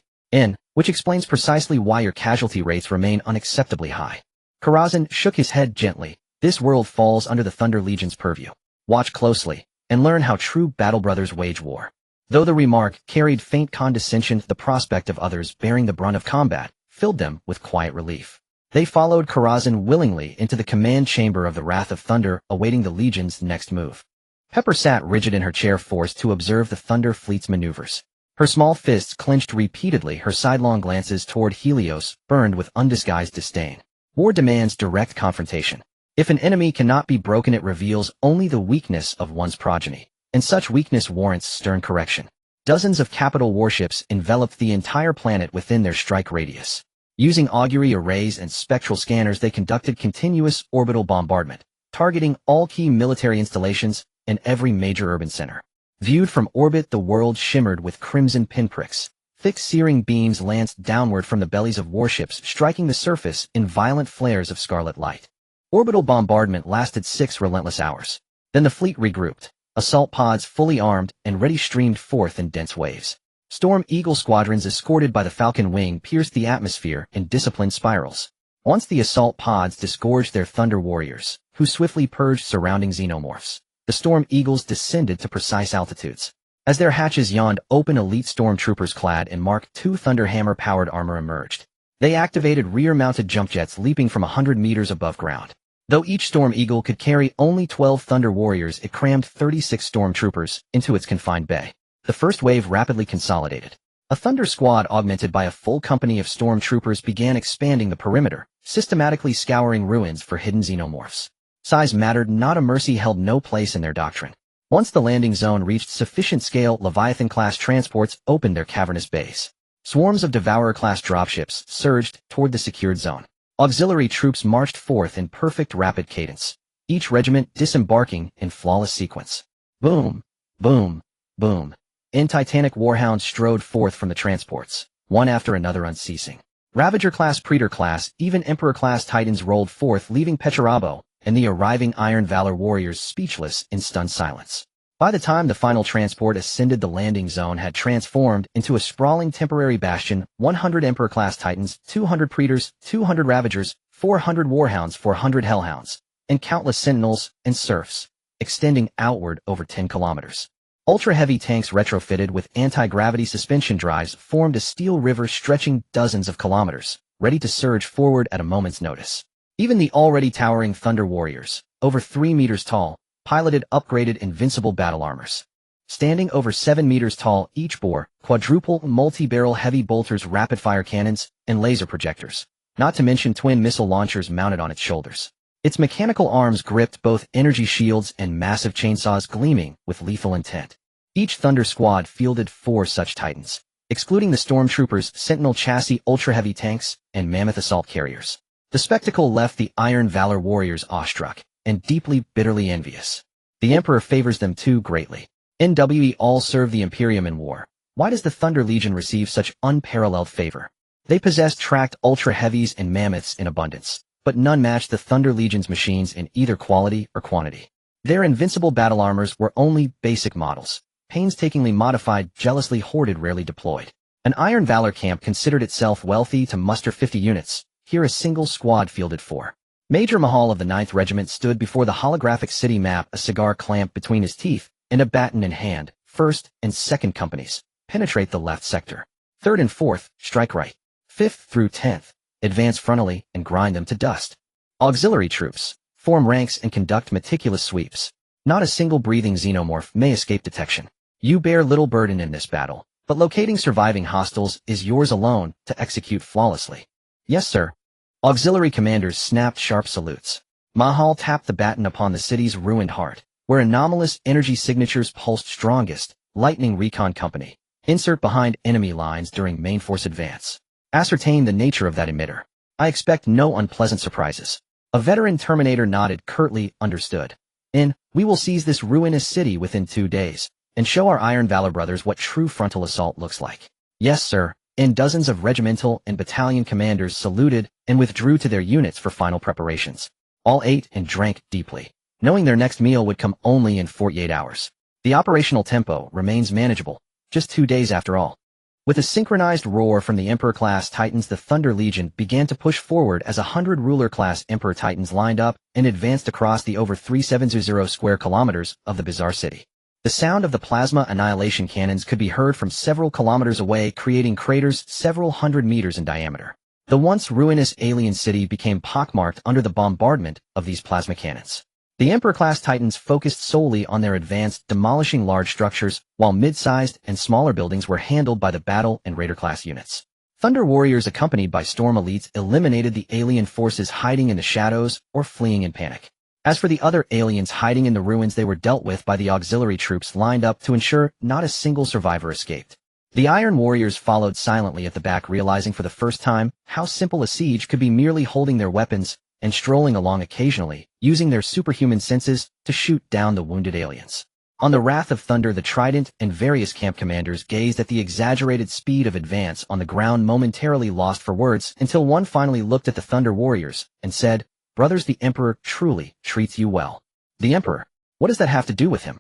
Which explains precisely why your casualty rates remain unacceptably high. Karazhan shook his head gently. This world falls under the Thunder Legion's purview. Watch closely, and learn how true battle brothers wage war. Though the remark carried faint condescension, the prospect of others bearing the brunt of combat filled them with quiet relief. They followed Karazhan willingly into the command chamber of the Wrath of Thunder, awaiting the Legion's next move. Pepper sat rigid in her chair, forced to observe the Thunder Fleet's maneuvers. Her small fists clenched repeatedly, her sidelong glances toward Helios burned with undisguised disdain. War demands direct confrontation. If an enemy cannot be broken, it reveals only the weakness of one's progeny. And such weakness warrants stern correction. Dozens of capital warships enveloped the entire planet within their strike radius. Using augury arrays and spectral scanners, they conducted continuous orbital bombardment, targeting all key military installations and every major urban center. Viewed from orbit, the world shimmered with crimson pinpricks. Thick searing beams lanced downward from the bellies of warships, striking the surface in violent flares of scarlet light. Orbital bombardment lasted 6 relentless hours. Then the fleet regrouped. Assault pods fully armed and ready streamed forth in dense waves. Storm Eagle squadrons escorted by the Falcon Wing pierced the atmosphere in disciplined spirals. Once the assault pods disgorged their Thunder Warriors, who swiftly purged surrounding xenomorphs, the Storm Eagles descended to precise altitudes. As their hatches yawned open, elite stormtroopers clad in Mark II Thunderhammer-powered armor emerged. They activated rear-mounted jump jets leaping from 100 meters above ground. Though each Storm Eagle could carry only 12 Thunder Warriors, it crammed 36 stormtroopers into its confined bay. The first wave rapidly consolidated. A Thunder Squad augmented by a full company of stormtroopers began expanding the perimeter, systematically scouring ruins for hidden xenomorphs. Size mattered not, a mercy held no place in their doctrine. Once the landing zone reached sufficient scale, Leviathan-class transports opened their cavernous bays. Swarms of Devourer-class dropships surged toward the secured zone. Auxiliary troops marched forth in perfect rapid cadence, each regiment disembarking in flawless sequence. Boom, boom, boom. Titanic warhounds strode forth from the transports, one after another unceasing. Ravager-class, Praetor-class, even Emperor-class Titans rolled forth, leaving Pecherabo and the arriving Iron Valor warriors speechless in stunned silence. By the time the final transport ascended, the landing zone had transformed into a sprawling temporary bastion. 100 Emperor-class Titans, 200 Praetors, 200 Ravagers, 400 Warhounds, 400 Hellhounds, and countless Sentinels and Serfs, extending outward over 10 kilometers. Ultra-heavy tanks retrofitted with anti-gravity suspension drives formed a steel river stretching dozens of kilometers, ready to surge forward at a moment's notice. Even the already towering Thunder Warriors, over 3 meters tall, piloted upgraded invincible battle armors. Standing over 7 meters tall, each bore quadruple multi-barrel heavy bolters, rapid-fire cannons, and laser projectors, not to mention twin missile launchers mounted on its shoulders. Its mechanical arms gripped both energy shields and massive chainsaws gleaming with lethal intent. Each Thunder Squad fielded 4 such Titans, excluding the Stormtroopers, Sentinel chassis, ultra-heavy tanks, and mammoth assault carriers. The spectacle left the Iron Valor warriors awestruck and deeply, bitterly envious. The Emperor favors them too greatly. NWE all serve the Imperium in war. Why does the Thunder Legion receive such unparalleled favor? They possessed tracked ultra-heavies and mammoths in abundance, but none matched the Thunder Legion's machines in either quality or quantity. Their invincible battle armors were only basic models, painstakingly modified, jealously hoarded, rarely deployed. An Iron Valor camp considered itself wealthy to muster 50 units. Here a single squad fielded 4. Major Mahal of the 9th Regiment stood before the holographic city map, a cigar clamped between his teeth and a baton in hand. 1st and 2nd companies, penetrate the left sector. 3rd and 4th, strike right. 5th through 10th, advance frontally and grind them to dust. Auxiliary troops, form ranks and conduct meticulous sweeps. Not a single breathing xenomorph may escape detection. You bear little burden in this battle, but locating surviving hostiles is yours alone to execute flawlessly. Yes, sir. Auxiliary commanders snapped sharp salutes. Mahal tapped the baton upon the city's ruined heart, where anomalous energy signatures pulsed strongest. Lightning Recon Company. Insert behind enemy lines during main force advance. Ascertain the nature of that emitter. I expect no unpleasant surprises. A veteran Terminator nodded curtly. Understood. We will seize this ruinous city within 2 days, and show our Iron Valor brothers what true frontal assault looks like. Yes, sir. Dozens of regimental and battalion commanders saluted and withdrew to their units for final preparations. All ate and drank deeply, knowing their next meal would come only in 48 hours. The operational tempo remains manageable, just 2 days after all. With a synchronized roar from the Emperor-class Titans, the Thunder Legion began to push forward as 100 Ruler-class Emperor Titans lined up and advanced across the over 370 square kilometers of the bizarre city. The sound of the plasma annihilation cannons could be heard from several kilometers away, creating craters several hundred meters in diameter. The once ruinous alien city became pockmarked under the bombardment of these plasma cannons. The Emperor-class Titans focused solely on their advance, demolishing large structures, while mid-sized and smaller buildings were handled by the Battle and Raider-class units. Thunder Warriors accompanied by Storm Elites eliminated the alien forces hiding in the shadows or fleeing in panic. As for the other aliens hiding in the ruins, they were dealt with by the auxiliary troops lined up to ensure not a single survivor escaped. The Iron Warriors followed silently at the back, realizing for the first time how simple a siege could be, merely holding their weapons and strolling along occasionally, using their superhuman senses to shoot down the wounded aliens. On the Wrath of Thunder, the Trident and various camp commanders gazed at the exaggerated speed of advance on the ground, momentarily lost for words, until one finally looked at the Thunder Warriors and said, "Brothers, the Emperor truly treats you well." The Emperor? What does that have to do with him?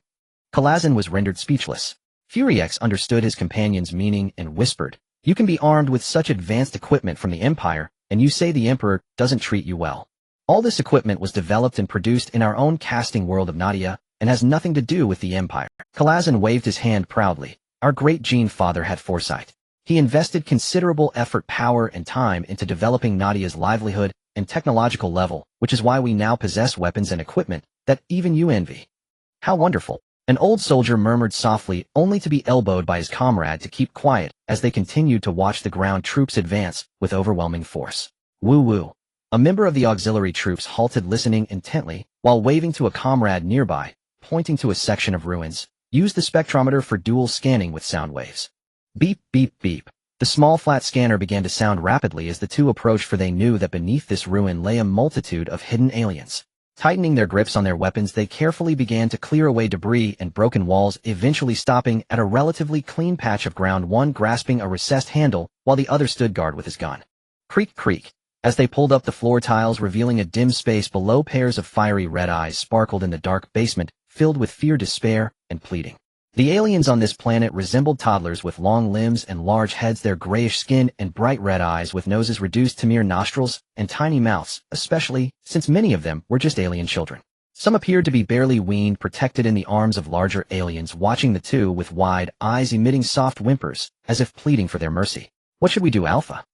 Kalazan was rendered speechless. Furiex understood his companion's meaning and whispered, "You can be armed with such advanced equipment from the Empire, and you say the Emperor doesn't treat you well. All this equipment was developed and produced in our own casting world of Nadia, and has nothing to do with the Empire." Kalazan waved his hand proudly. "Our great Gene Father had foresight. He invested considerable effort, power, and time into developing Nadia's livelihood and technological level, which is why we now possess weapons and equipment that even you envy." "How wonderful." An old soldier murmured softly, only to be elbowed by his comrade to keep quiet as they continued to watch the ground troops advance with overwhelming force. "Woo-woo." A member of the auxiliary troops halted, listening intently, while waving to a comrade nearby, pointing to a section of ruins. "Use the spectrometer for dual scanning with sound waves." Beep, beep, beep. The small flat scanner began to sound rapidly as the two approached, for they knew that beneath this ruin lay a multitude of hidden aliens. Tightening their grips on their weapons, they carefully began to clear away debris and broken walls, eventually stopping at a relatively clean patch of ground, one grasping a recessed handle while the other stood guard with his gun. Creak, creak. As they pulled up the floor tiles, revealing a dim space below, pairs of fiery red eyes sparkled in the dark basement, filled with fear, despair, and pleading. The aliens on this planet resembled toddlers with long limbs and large heads, their grayish skin and bright red eyes with noses reduced to mere nostrils and tiny mouths, especially since many of them were just alien children. Some appeared to be barely weaned, protected in the arms of larger aliens, watching the two with wide eyes emitting soft whimpers, as if pleading for their mercy. "What should we do, Alpha?"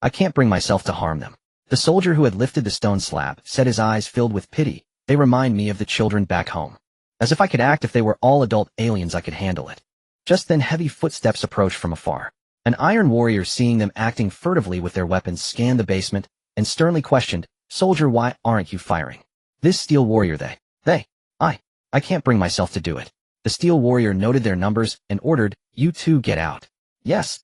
I can't bring myself to harm them." The soldier who had lifted the stone slab said, his eyes filled with pity. "They remind me of the children back home. As if I could act. If they were all adult aliens, I could handle it." Just then heavy footsteps approached from afar. An Iron Warrior, seeing them acting furtively with their weapons, scanned the basement and sternly questioned, "Soldier, why aren't you firing?" "This Steel Warrior, I can't bring myself to do it." The Steel Warrior noted their numbers and ordered, "You two get out." "Yes."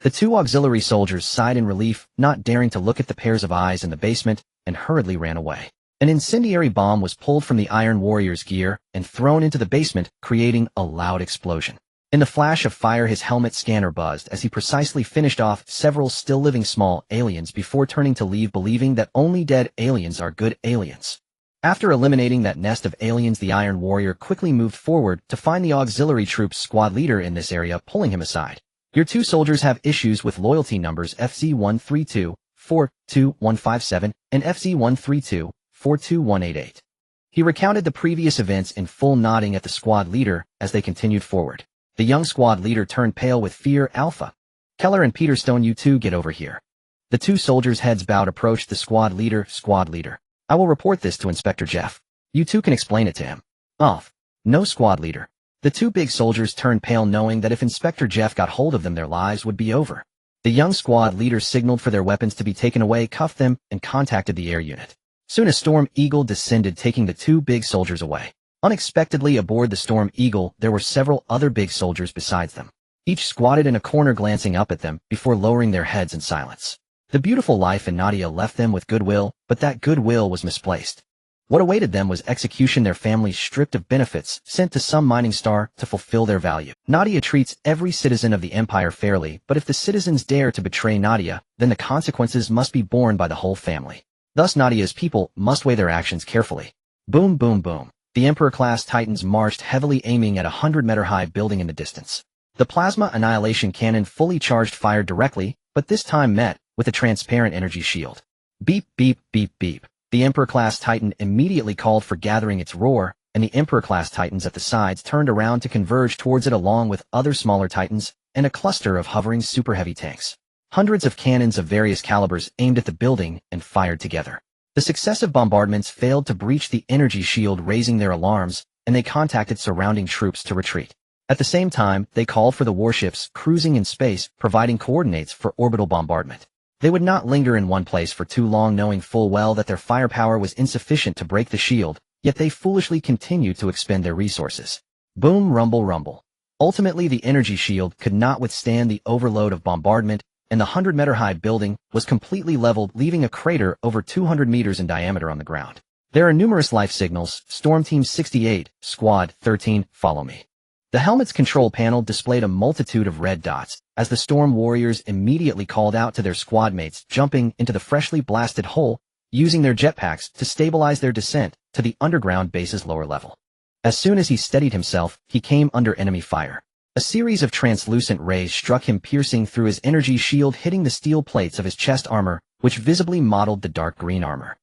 The two auxiliary soldiers sighed in relief, not daring to look at the pairs of eyes in the basement, and hurriedly ran away. An incendiary bomb was pulled from the Iron Warrior's gear and thrown into the basement, creating a loud explosion. In the flash of fire, his helmet scanner buzzed as he precisely finished off several still-living small aliens before turning to leave, believing that only dead aliens are good aliens. After eliminating that nest of aliens, the Iron Warrior quickly moved forward to find the auxiliary troops squad leader in this area, pulling him aside. "Your two soldiers have issues with loyalty numbers FZ132-42157 and FZ132-42188. He recounted the previous events in full, nodding at the squad leader as they continued forward. The young squad leader turned pale with fear. "Alpha. Keller and Peterstone, you two get over here." The two soldiers' heads bowed, approached the squad leader. "Squad leader, I will report this to Inspector Jeff. You two can explain it to him." "Off." "No, squad leader." The two big soldiers turned pale, knowing that if Inspector Jeff got hold of them, their lives would be over. The young squad leader signaled for their weapons to be taken away, cuffed them, and contacted the air unit. Soon a Storm Eagle descended, taking the two big soldiers away. Unexpectedly aboard the Storm Eagle, there were several other big soldiers besides them. Each squatted in a corner glancing up at them before lowering their heads in silence. The beautiful life in Nadia left them with goodwill, but that goodwill was misplaced. What awaited them was execution, their families stripped of benefits, sent to some mining star to fulfill their value. Nadia treats every citizen of the empire fairly, but if the citizens dare to betray Nadia, then the consequences must be borne by the whole family. Thus Nadia's people must weigh their actions carefully. Boom, boom, boom. The Emperor-class Titans marched heavily, aiming at a 100-meter-high building in the distance. The plasma annihilation cannon, fully charged, fired directly, but this time met with a transparent energy shield. Beep, beep, beep, beep. The Emperor-class Titan immediately called for gathering its roar, and the Emperor-class Titans at the sides turned around to converge towards it along with other smaller Titans and a cluster of hovering super-heavy tanks. Hundreds of cannons of various calibers aimed at the building and fired together. The successive bombardments failed to breach the energy shield, raising their alarms, and they contacted surrounding troops to retreat. At the same time, they called for the warships cruising in space, providing coordinates for orbital bombardment. They would not linger in one place for too long, knowing full well that their firepower was insufficient to break the shield, yet they foolishly continued to expend their resources. Boom, rumble, rumble. Ultimately, the energy shield could not withstand the overload of bombardment, and the 100-meter-high building was completely leveled, leaving a crater over 200 meters in diameter on the ground. There are numerous life signals. Storm Team 68, Squad 13, follow me. The helmet's control panel displayed a multitude of red dots, as the Storm Warriors immediately called out to their squad mates, jumping into the freshly blasted hole, using their jetpacks to stabilize their descent to the underground base's lower level. As soon as he steadied himself, he came under enemy fire. A series of translucent rays struck him, piercing through his energy shield, hitting the steel plates of his chest armor, which visibly modeled the dark green armor.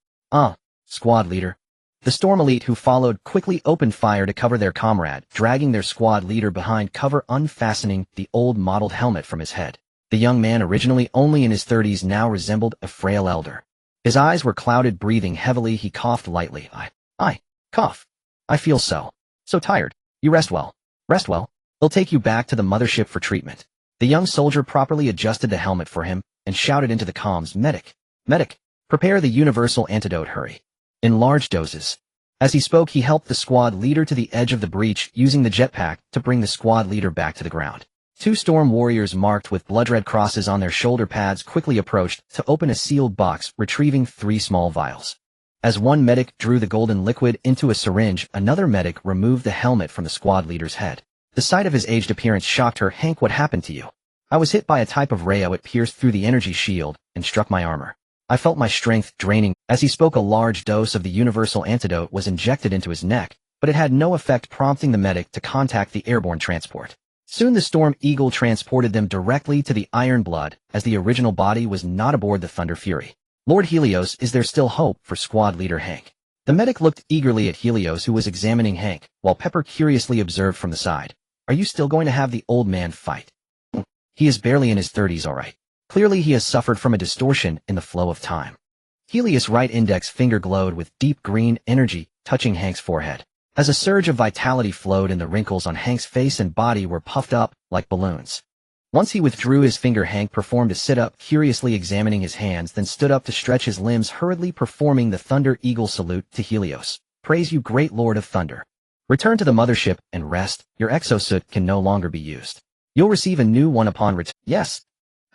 Squad leader. The Storm Elite who followed quickly opened fire to cover their comrade, dragging their squad leader behind cover, unfastening the old modeled helmet from his head. The young man, originally only in his 30s, now resembled a frail elder. His eyes were clouded, breathing heavily, he coughed lightly. I cough. I feel so tired. You rest well. Rest well. They'll take you back to the mothership for treatment. The young soldier properly adjusted the helmet for him and shouted into the comms, Medic. Medic. Prepare the universal antidote, hurry. In large doses. As he spoke, he helped the squad leader to the edge of the breach, using the jetpack to bring the squad leader back to the ground. Two Storm Warriors marked with blood-red crosses on their shoulder pads quickly approached to open a sealed box, retrieving 3 small vials. As one medic drew the golden liquid into a syringe, another medic removed the helmet from the squad leader's head. The sight of his aged appearance shocked her. Hank, what happened to you? I was hit by a type of ray. It pierced through the energy shield and struck my armor. I felt my strength draining. As he spoke, a large dose of the universal antidote was injected into his neck, but it had no effect, prompting the medic to contact the airborne transport. Soon the Storm Eagle transported them directly to the Iron Blood, as the original body was not aboard the Thunder Fury. Lord Helios, is there still hope for squad leader Hank? The medic looked eagerly at Helios, who was examining Hank, while Pepper curiously observed from the side. Are you still going to have the old man fight? He is barely in his 30s, all right. Clearly he has suffered from a distortion in the flow of time. Helios' right index finger glowed with deep green energy, touching Hank's forehead. As a surge of vitality flowed in, the wrinkles on Hank's face and body were puffed up like balloons. Once he withdrew his finger, Hank performed a sit-up, curiously examining his hands, then stood up to stretch his limbs, hurriedly performing the Thunder Eagle salute to Helios. Praise you, great Lord of Thunder. Return to the mothership and rest. Your exosuit can no longer be used. You'll receive a new one upon return. Yes.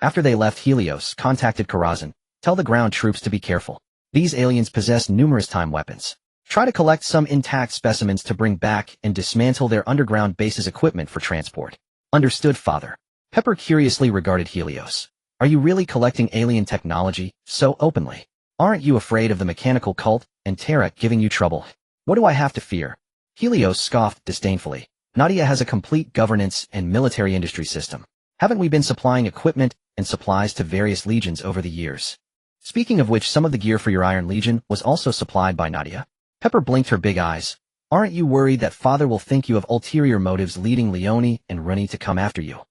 After they left, Helios contacted Karazhan. Tell the ground troops to be careful. These aliens possess numerous time weapons. Try to collect some intact specimens to bring back and dismantle their underground base's equipment for transport. Understood, Father. Pepper curiously regarded Helios. Are you really collecting alien technology so openly? Aren't you afraid of the mechanical cult and Terra giving you trouble? What do I have to fear? Helios scoffed disdainfully. Nadia has a complete governance and military industry system. Haven't we been supplying equipment and supplies to various legions over the years? Speaking of which, some of the gear for your Iron Legion was also supplied by Nadia. Pepper blinked her big eyes. Aren't you worried that Father will think you have ulterior motives, leading Leone and Runi to come after you?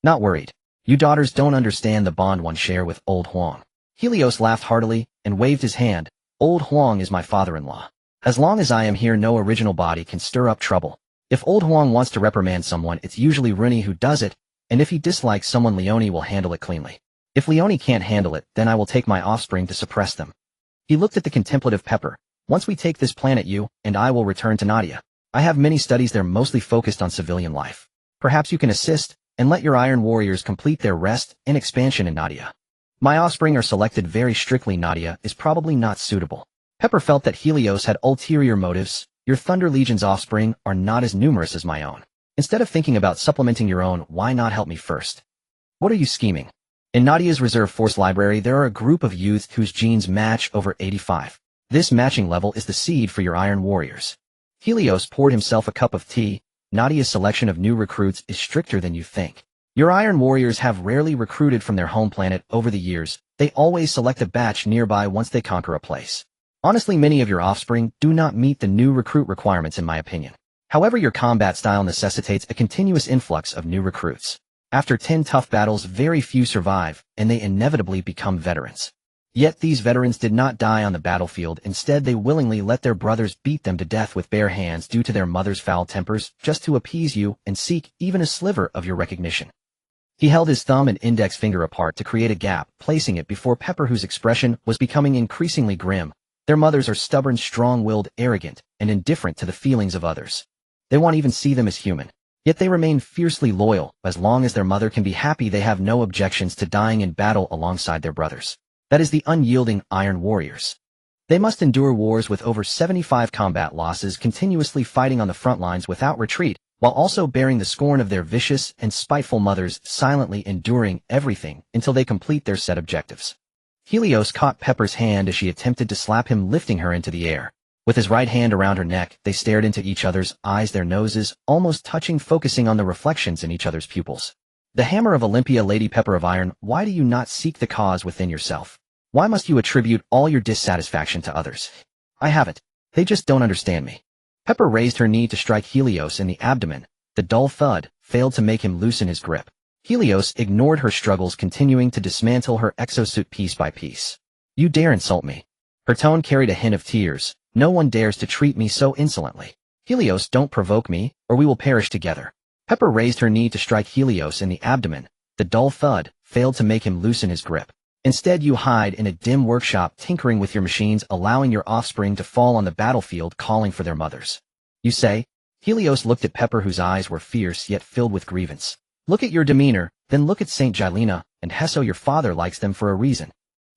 Not worried. You daughters don't understand the bond one share with old Huang. Helios laughed heartily and waved his hand. Old Huang is my father-in-law. As long as I am here, no original body can stir up trouble. If old Huang wants to reprimand someone, it's usually Runi who does it, and if he dislikes someone, Leone will handle it cleanly. If Leone can't handle it, then I will take my offspring to suppress them. He looked at the contemplative Pepper. Once we take this planet, you and I will return to Nadia. I have many studies there mostly focused on civilian life. Perhaps you can assist, and let your Iron Warriors complete their rest and expansion in Nadia. My offspring are selected very strictly. Nadia is probably not suitable. Pepper felt that Helios had ulterior motives. Your Thunder Legion's offspring are not as numerous as my own. Instead of thinking about supplementing your own, why not help me first? What are you scheming? In Nadia's reserve force library, there are a group of youths whose genes match over 85. This matching level is the seed for your Iron Warriors. Helios poured himself a cup of tea. Nadia's selection of new recruits is stricter than you think. Your Iron Warriors have rarely recruited from their home planet over the years. They always select a batch nearby once they conquer a place. Honestly, many of your offspring do not meet the new recruit requirements in my opinion. However, your combat style necessitates a continuous influx of new recruits. After 10 tough battles, very few survive, and they inevitably become veterans. Yet these veterans did not die on the battlefield. Instead, they willingly let their brothers beat them to death with bare hands due to their mother's foul tempers, just to appease you and seek even a sliver of your recognition. He held his thumb and index finger apart to create a gap, placing it before Pepper, whose expression was becoming increasingly grim. Their mothers are stubborn, strong-willed, arrogant, and indifferent to the feelings of others. They won't even see them as human. Yet they remain fiercely loyal. As long as their mother can be happy, they have no objections to dying in battle alongside their brothers. That is the unyielding Iron Warriors. They must endure wars with over 75 combat losses, continuously fighting on the front lines without retreat, while also bearing the scorn of their vicious and spiteful mothers, silently enduring everything until they complete their set objectives. Helios caught Pepper's hand as she attempted to slap him, lifting her into the air. With his right hand around her neck, they stared into each other's eyes, their noses almost touching, focusing on the reflections in each other's pupils. The hammer of Olympia, Lady Pepper of Iron, why do you not seek the cause within yourself? Why must you attribute all your dissatisfaction to others? I haven't. They just don't understand me. Pepper raised her knee to strike Helios in the abdomen. The dull thud failed to make him loosen his grip. Helios ignored her struggles, continuing to dismantle her exosuit piece by piece. You dare insult me? Her tone carried a hint of tears. No one dares to treat me so insolently. Helios, don't provoke me, or we will perish together. Pepper raised her knee to strike Helios in the abdomen. The dull thud failed to make him loosen his grip. Instead, you hide in a dim workshop, tinkering with your machines, allowing your offspring to fall on the battlefield, calling for their mothers. You say? Helios looked at Pepper, whose eyes were fierce yet filled with grievance. Look at your demeanor, then look at Saint Gilena, and Hesso. Your father likes them for a reason.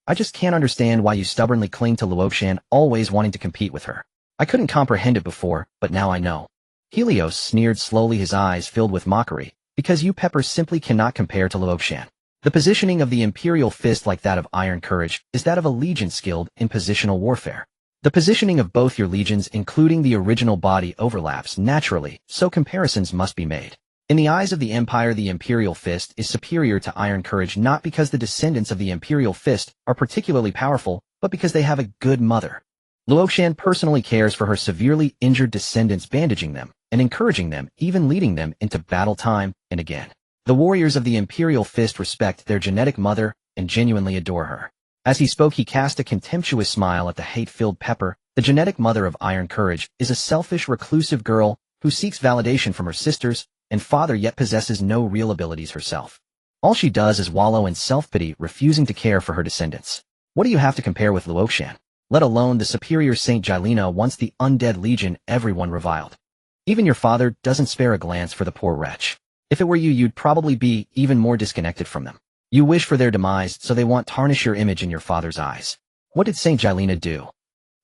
I just can't understand why you stubbornly cling to Luoxian, always wanting to compete with her. I couldn't comprehend it before, but now I know. Helios sneered slowly, his eyes filled with mockery. Because you, Pepper, simply cannot compare to Luoxian. The positioning of the Imperial Fist, like that of Iron Courage, is that of a legion skilled in positional warfare. The positioning of both your legions, including the original body, overlaps naturally, so comparisons must be made. In the eyes of the Empire, the Imperial Fist is superior to Iron Courage, not because the descendants of the Imperial Fist are particularly powerful, but because they have a good mother. Luoxian personally cares for her severely injured descendants, bandaging them and encouraging them, even leading them into battle time and again. The warriors of the Imperial Fist respect their genetic mother and genuinely adore her. As he spoke, he cast a contemptuous smile at the hate-filled Pepper. The genetic mother of Iron Courage is a selfish, reclusive girl who seeks validation from her sisters and father, yet possesses no real abilities herself. All she does is wallow in self-pity, refusing to care for her descendants. What do you have to compare with Luoxian? Let alone the superior Saint Gilena, once the undead legion everyone reviled. Even your father doesn't spare a glance for the poor wretch. If it were you, you'd probably be even more disconnected from them. You wish for their demise, so they won't tarnish your image in your father's eyes. What did Saint Gilena do?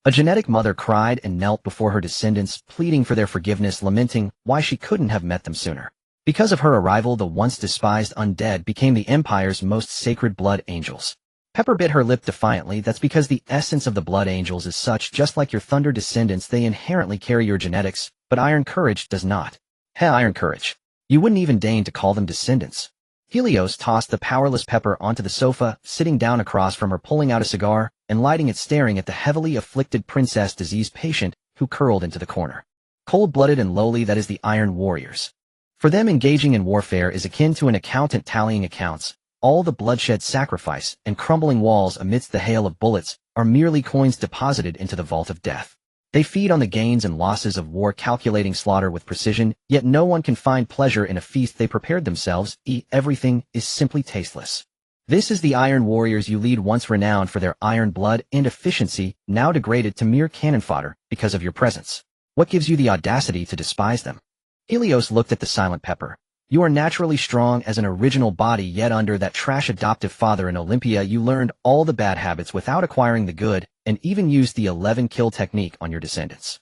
A genetic mother cried and knelt before her descendants, pleading for their forgiveness, lamenting why she couldn't have met them sooner. Because of her arrival, the once despised undead became the Empire's most sacred blood angels. Pepper bit her lip defiantly. That's because the essence of the blood angels is such. Just like your Thunder descendants, they inherently carry your genetics, but Iron Courage does not. Iron Courage. You wouldn't even deign to call them descendants. Helios tossed the powerless Pepper onto the sofa, sitting down across from her, pulling out a cigar and lighting it, staring at the heavily afflicted princess disease patient who curled into the corner. Cold-blooded and lowly, that is the Iron Warriors. For them, engaging in warfare is akin to an accountant tallying accounts. All the bloodshed, sacrifice, and crumbling walls amidst the hail of bullets are merely coins deposited into the vault of death. They feed on the gains and losses of war, calculating slaughter with precision, yet no one can find pleasure in a feast they prepared themselves. Everything is simply tasteless. This is the Iron Warriors you lead, once renowned for their iron blood and efficiency, now degraded to mere cannon fodder because of your presence. What gives you the audacity to despise them? Helios looked at the silent Pepper. You are naturally strong as an original body, yet under that trash adoptive father in Olympia you learned all the bad habits without acquiring the good, and even used the 11-kill technique on your descendants.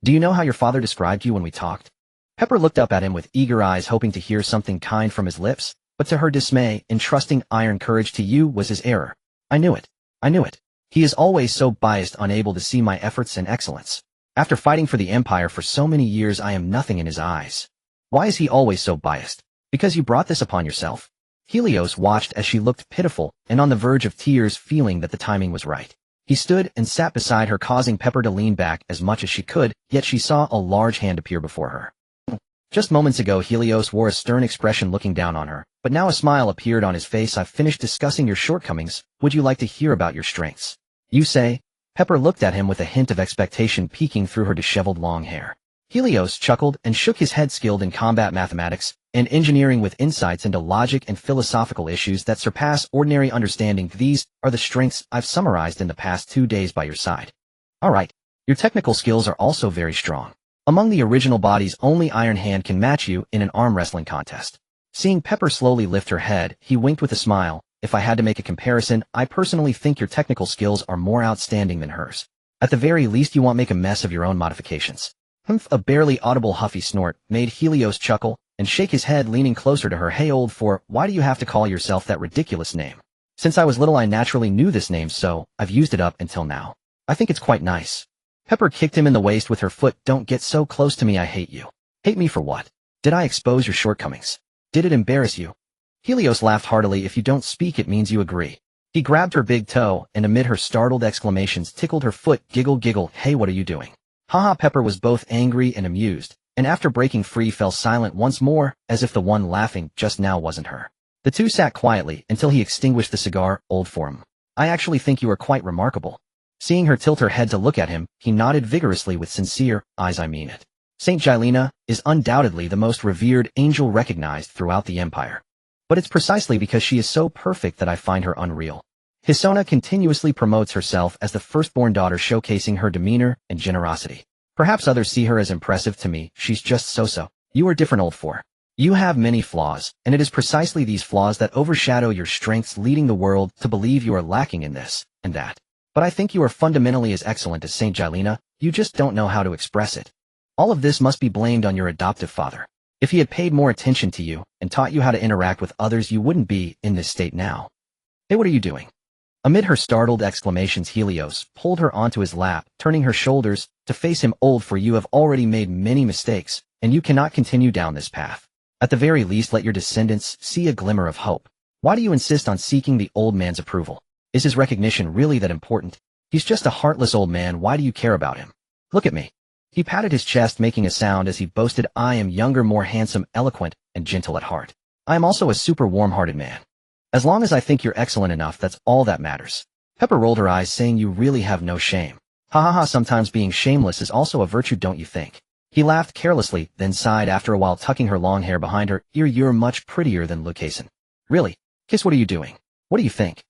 Do you know how your father described you when we talked? Pepper looked up at him with eager eyes, hoping to hear something kind from his lips, but to her dismay, entrusting iron courage to you was his error. I knew it. I knew it. He is always so biased, unable to see my efforts and excellence. After fighting for the Empire for so many years, I am nothing in his eyes. Why is he always so biased? Because you brought this upon yourself. Helios watched as she looked pitiful and on the verge of tears, feeling that the timing was right. He stood and sat beside her, causing Pepper to lean back as much as she could, yet she saw a large hand appear before her. Just moments ago, Helios wore a stern expression looking down on her, but now a smile appeared on his face. I've finished discussing your shortcomings. Would you like to hear about your strengths? You say? Pepper looked at him with a hint of expectation peeking through her disheveled long hair. Helios chuckled and shook his head. Skilled in combat mathematics and engineering with insights into logic and philosophical issues that surpass ordinary understanding. These are the strengths I've summarized in the past 2 days by your side. All right. Your technical skills are also very strong. Among the original bodies, only Iron Hand can match you in an arm wrestling contest. Seeing Pepper slowly lift her head, he winked with a smile. If I had to make a comparison, I personally think your technical skills are more outstanding than hers. At the very least, you won't make a mess of your own modifications. Humph! A barely audible huffy snort made Helios chuckle and shake his head, leaning closer to her. Hey, old four, why do you have to call yourself that ridiculous name? Since I was little, I naturally knew this name, so I've used it up until now. I think it's quite nice. Pepper kicked him in the waist with her foot. Don't get so close to me. I hate you. Hate me for what? Did I expose your shortcomings? Did it embarrass you? Helios laughed heartily. If you don't speak, it means you agree. He grabbed her big toe and amid her startled exclamations tickled her foot. Giggle, giggle. Hey, what are you doing? Haha. Pepper was both angry and amused, and after breaking free fell silent once more, as if the one laughing just now wasn't her. The two sat quietly until he extinguished the cigar. Old form. I actually think you are quite remarkable. Seeing her tilt her head to look at him, he nodded vigorously with sincere eyes. I mean it. Saint Gilena is undoubtedly the most revered angel recognized throughout the Empire. But it's precisely because she is so perfect that I find her unreal. Hisona continuously promotes herself as the firstborn daughter, showcasing her demeanor and generosity. Perhaps others see her as impressive. To me, she's just so-so. You are different, old four. You have many flaws, and it is precisely these flaws that overshadow your strengths, leading the world to believe you are lacking in this and that. But I think you are fundamentally as excellent as Saint Gilena, you just don't know how to express it. All of this must be blamed on your adoptive father. If he had paid more attention to you and taught you how to interact with others, you wouldn't be in this state now. Hey, what are you doing? Amid her startled exclamations, Helios pulled her onto his lap, turning her shoulders to face him. Old for, you have already made many mistakes, and you cannot continue down this path. At the very least, let your descendants see a glimmer of hope. Why do you insist on seeking the old man's approval? Is his recognition really that important? He's just a heartless old man. Why do you care about him? Look at me. He patted his chest, making a sound as he boasted. I am younger, more handsome, eloquent, and gentle at heart. I am also a super warm-hearted man. As long as I think you're excellent enough, that's all that matters. Pepper rolled her eyes, saying you really have no shame. Ha ha ha, sometimes being shameless is also a virtue, don't you think? He laughed carelessly, then sighed after a while, tucking her long hair behind her ear. You're much prettier than Lucasen. Really? Kiss, what are you doing? What do you think?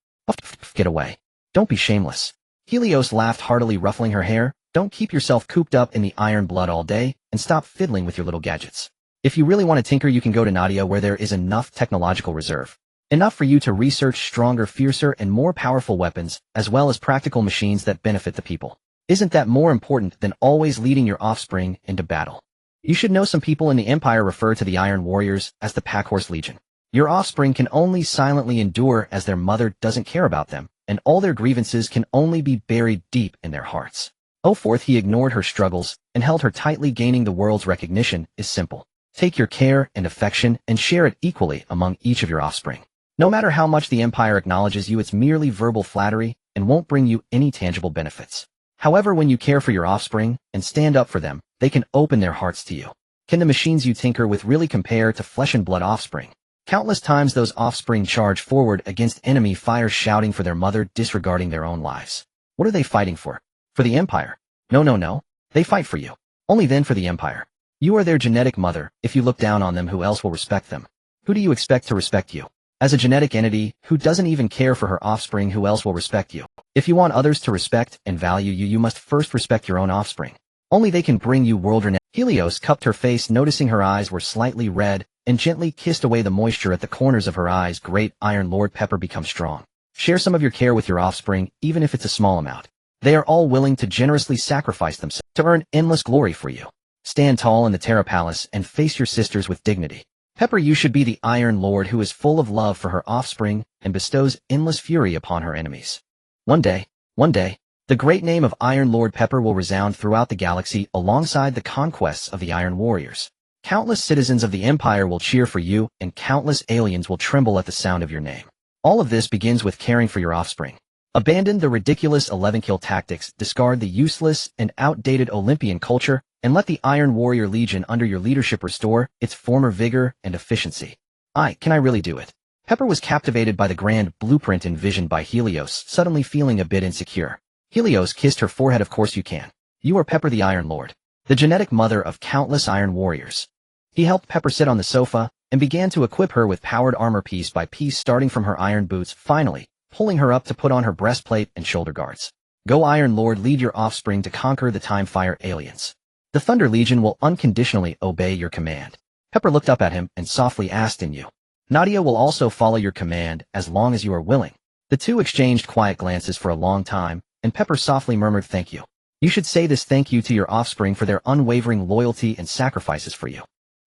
Get away. Don't be shameless. Helios laughed heartily, ruffling her hair. Don't keep yourself cooped up in the iron blood all day, and stop fiddling with your little gadgets. If you really want to tinker, you can go to Nadia, where there is enough technological reserve. Enough for you to research stronger, fiercer, and more powerful weapons, as well as practical machines that benefit the people. Isn't that more important than always leading your offspring into battle? You should know some people in the Empire refer to the Iron Warriors as the Packhorse Legion. Your offspring can only silently endure as their mother doesn't care about them, and all their grievances can only be buried deep in their hearts. Oh, forth, he ignored her struggles and held her tightly. Gaining the world's recognition is simple. Take your care and affection and share it equally among each of your offspring. No matter how much the Empire acknowledges you, it's merely verbal flattery and won't bring you any tangible benefits. However, when you care for your offspring and stand up for them, they can open their hearts to you. Can the machines you tinker with really compare to flesh and blood offspring? Countless times those offspring charge forward against enemy fire, shouting for their mother, disregarding their own lives. What are they fighting for? For the Empire? No. They fight for you. Only then for the Empire. You are their genetic mother. If you look down on them, who else will respect them? Who do you expect to respect you? As a genetic entity who doesn't even care for her offspring, who else will respect you? If you want others to respect and value you, you must first respect your own offspring. Only they can bring you world renown. Helios cupped her face, noticing her eyes were slightly red, and gently kissed away the moisture at the corners of her eyes. Great Iron Lord Pepper, become strong. Share some of your care with your offspring, even if it's a small amount. They are all willing to generously sacrifice themselves to earn endless glory for you. Stand tall in the Terra Palace and face your sisters with dignity. Pepper, you should be the Iron Lord who is full of love for her offspring and bestows endless fury upon her enemies. One day, the great name of Iron Lord Pepper will resound throughout the galaxy alongside the conquests of the Iron Warriors. Countless citizens of the Empire will cheer for you, and countless aliens will tremble at the sound of your name. All of this begins with caring for your offspring. Abandon the ridiculous 11-kill tactics, discard the useless and outdated Olympian culture, and let the Iron Warrior Legion under your leadership restore its former vigor and efficiency. Can I really do it? Pepper was captivated by the grand blueprint envisioned by Helios, suddenly feeling a bit insecure. Helios kissed her forehead. Of course you can. You are Pepper the Iron Lord, the genetic mother of countless Iron Warriors. He helped Pepper sit on the sofa and began to equip her with powered armor piece by piece, starting from her iron boots, finally pulling her up to put on her breastplate and shoulder guards. Go Iron Lord, lead your offspring to conquer the Timefire aliens. The Thunder Legion will unconditionally obey your command. Pepper looked up at him and softly asked, "And you?" "Nadia will also follow your command as long as you are willing." The two exchanged quiet glances for a long time, and Pepper softly murmured, "Thank you. You should say this thank you to your offspring for their unwavering loyalty and sacrifices for you."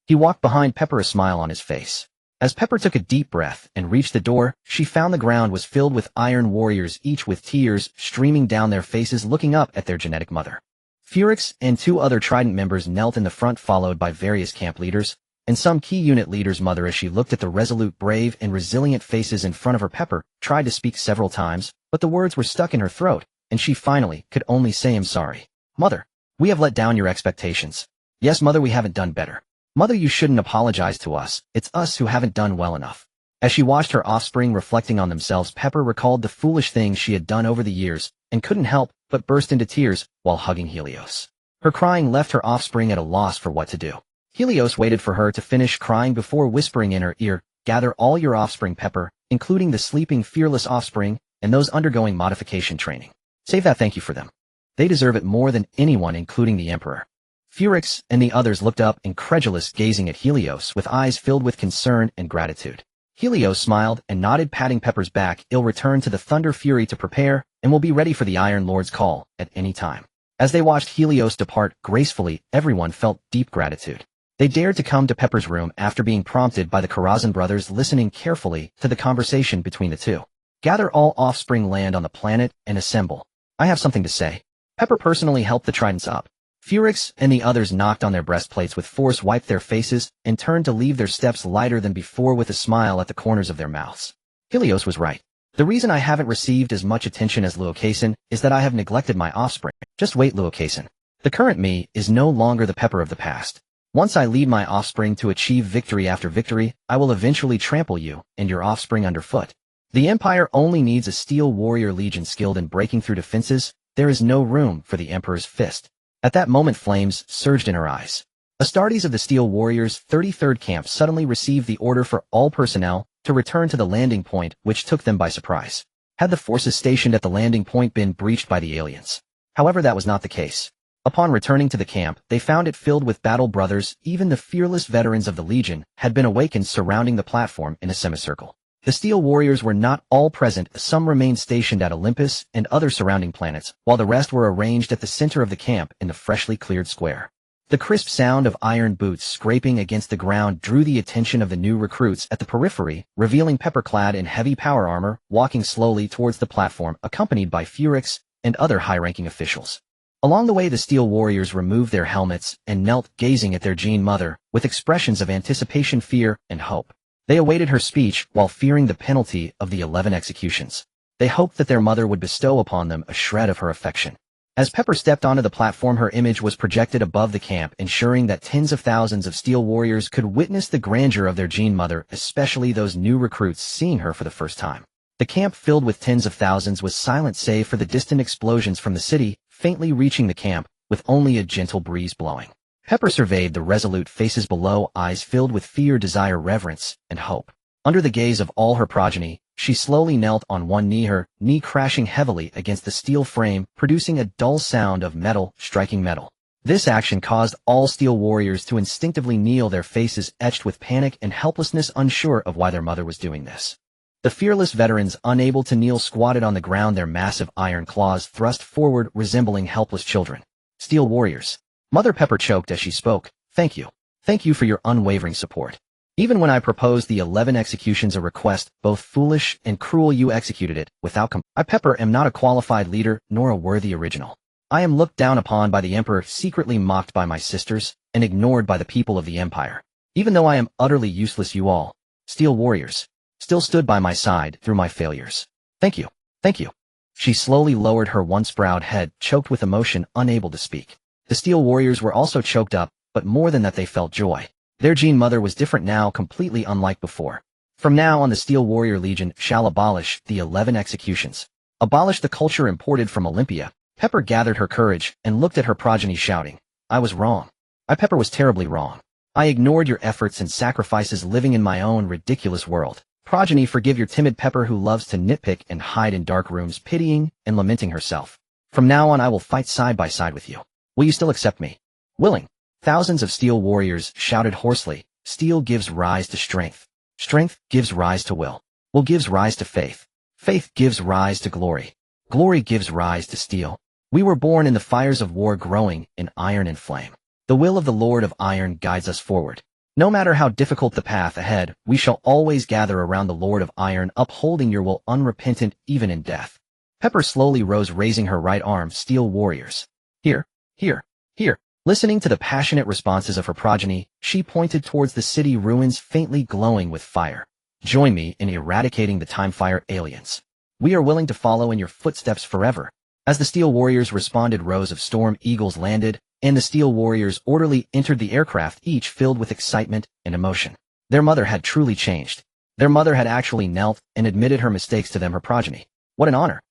He walked behind Pepper, a smile on his face. As Pepper took a deep breath and reached the door, she found the ground was filled with Iron Warriors, each with tears streaming down their faces, looking up at their genetic mother. Furix and 2 other Trident members knelt in the front, followed by various camp leaders and some key unit leaders. Mother, as she looked at the resolute, brave, and resilient faces in front of her, Pepper tried to speak several times, but the words were stuck in her throat, and she finally could only say, "I'm sorry. Mother, we have let down your expectations." "Yes, Mother, we haven't done better." "Mother, you shouldn't apologize to us. It's us who haven't done well enough." As she watched her offspring reflecting on themselves, Pepper recalled the foolish things she had done over the years and couldn't help but burst into tears while hugging Helios. Her crying left her offspring at a loss for what to do. Helios waited for her to finish crying before whispering in her ear, "Gather all your offspring, Pepper, including the sleeping fearless offspring and those undergoing modification training. Save that thank you for them. They deserve it more than anyone, including the Emperor." Furix and the others looked up, incredulous, gazing at Helios with eyes filled with concern and gratitude. Helios smiled and nodded, patting Pepper's back. "He'll return to the Thunder Fury to prepare, and will be ready for the Iron Lord's call at any time." As they watched Helios depart gracefully, everyone felt deep gratitude. They dared to come to Pepper's room after being prompted by the Karazhan brothers, listening carefully to the conversation between the two. "Gather all offspring, land on the planet, and assemble. I have something to say." Pepper personally helped the Tridents up. Furix and the others knocked on their breastplates with force, wiped their faces, and turned to leave, their steps lighter than before with a smile at the corners of their mouths. Helios was right. "The reason I haven't received as much attention as Luocason is that I have neglected my offspring." "Just wait, Luocason. The current me is no longer the Pepper of the past. Once I lead my offspring to achieve victory after victory, I will eventually trample you and your offspring underfoot. The Empire only needs a Steel Warrior Legion skilled in breaking through defenses. There is no room for the Emperor's fist." At that moment, flames surged in her eyes. Astartes of the Steel Warriors' 33rd Camp suddenly received the order for all personnel to return to the landing point, which took them by surprise. Had the forces stationed at the landing point been breached by the aliens? However, that was not the case. Upon returning to the camp, they found it filled with battle brothers. Even the fearless veterans of the Legion had been awakened, surrounding the platform in a semicircle. The Steel Warriors were not all present. Some remained stationed at Olympus and other surrounding planets, while the rest were arranged at the center of the camp in the freshly cleared square. The crisp sound of iron boots scraping against the ground drew the attention of the new recruits at the periphery, revealing Pepper clad in heavy power armor, walking slowly towards the platform, accompanied by Furix and other high-ranking officials. Along the way, the Steel Warriors removed their helmets and knelt, gazing at their Gene Mother with expressions of anticipation, fear, and hope. They awaited her speech while fearing the penalty of the 11 executions. They hoped that their mother would bestow upon them a shred of her affection. As Pepper stepped onto the platform, her image was projected above the camp, ensuring that tens of thousands of Steel Warriors could witness the grandeur of their Gene Mother, especially those new recruits seeing her for the first time. The camp, filled with tens of thousands, was silent save for the distant explosions from the city, faintly reaching the camp, with only a gentle breeze blowing. Pepper surveyed the resolute faces below, eyes filled with fear, desire, reverence, and hope. Under the gaze of all her progeny, she slowly knelt on one knee, her knee crashing heavily against the steel frame, producing a dull sound of metal striking metal. This action caused all Steel Warriors to instinctively kneel, their faces etched with panic and helplessness, unsure of why their mother was doing this. The fearless veterans, unable to kneel, squatted on the ground, their massive iron claws thrust forward, resembling helpless children. Steel Warriors. Mother Pepper choked as she spoke. Thank you. Thank you for your unwavering support. Even when I proposed the 11 executions, a request both foolish and cruel, you executed it without I, Pepper, am not a qualified leader nor a worthy original. I am looked down upon by the Emperor, secretly mocked by my sisters, and ignored by the people of the Empire. Even though I am utterly useless, you all, Steel Warriors, still stood by my side through my failures. Thank you. Thank you. She slowly lowered her once proud head, choked with emotion, unable to speak. The Steel Warriors were also choked up, but more than that, they felt joy. Their Gene Mother was different now, completely unlike before. From now on, the Steel Warrior Legion shall abolish the 11 executions. Abolish the culture imported from Olympia. Pepper gathered her courage and looked at her progeny, shouting, I was wrong. Pepper was terribly wrong. I ignored your efforts and sacrifices, living in my own ridiculous world. Progeny, forgive your timid Pepper, who loves to nitpick and hide in dark rooms, pitying and lamenting herself. From now on, I will fight side by side with you. Will you still accept me? Willing. Thousands of Steel Warriors shouted hoarsely. Steel gives rise to strength. Strength gives rise to will. Will gives rise to faith. Faith gives rise to glory. Glory gives rise to steel. We were born in the fires of war, growing in iron and flame. The will of the Lord of Iron guides us forward. No matter how difficult the path ahead, we shall always gather around the Lord of Iron, upholding your will, unrepentant even in death. Pepper slowly rose, raising her right arm. Steel Warriors. Here, here, here. Listening to the passionate responses of her progeny, she pointed towards the city ruins, faintly glowing with fire. Join me in eradicating the Timefire aliens. We are willing to follow in your footsteps forever. As the Steel Warriors responded, rows of Storm Eagles landed, and the Steel Warriors orderly entered the aircraft, each filled with excitement and emotion. Their mother had truly changed. Their mother had actually knelt and admitted her mistakes to them, her progeny. What an honor.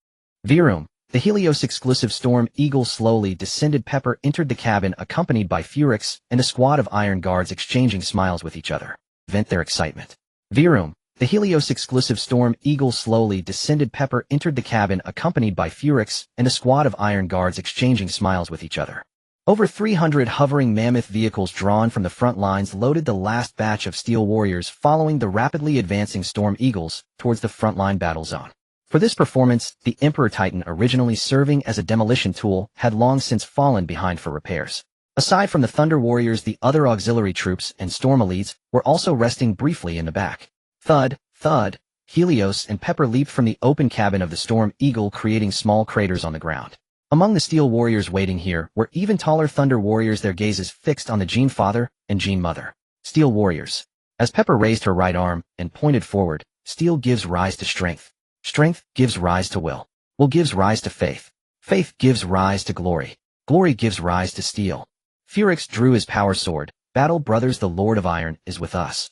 Virum. The Helios-exclusive Storm Eagle slowly descended. Pepper entered the cabin, accompanied by Furix and a squad of Iron Guards, exchanging smiles with each other. Vent their excitement. Virum. The Helios-exclusive Storm Eagle slowly descended. Pepper entered the cabin, accompanied by Furix and a squad of Iron Guards, exchanging smiles with each other. Over 300 hovering mammoth vehicles drawn from the front lines loaded the last batch of Steel Warriors, following the rapidly advancing Storm Eagles towards the frontline battle zone. For this performance, the Emperor Titan, originally serving as a demolition tool, had long since fallen behind for repairs. Aside from the Thunder Warriors, the other auxiliary troops and Storm Elites were also resting briefly in the back. Thud, thud, Helios and Pepper leaped from the open cabin of the Storm Eagle, creating small craters on the ground. Among the Steel Warriors waiting here were even taller Thunder Warriors, their gazes fixed on the Gene Father and Gene Mother. Steel Warriors. As Pepper raised her right arm and pointed forward, steel gives rise to strength. Strength gives rise to will. Will gives rise to faith. Faith gives rise to glory. Glory gives rise to steel. Furix drew his power sword. Battle, brothers, the Lord of Iron is with us.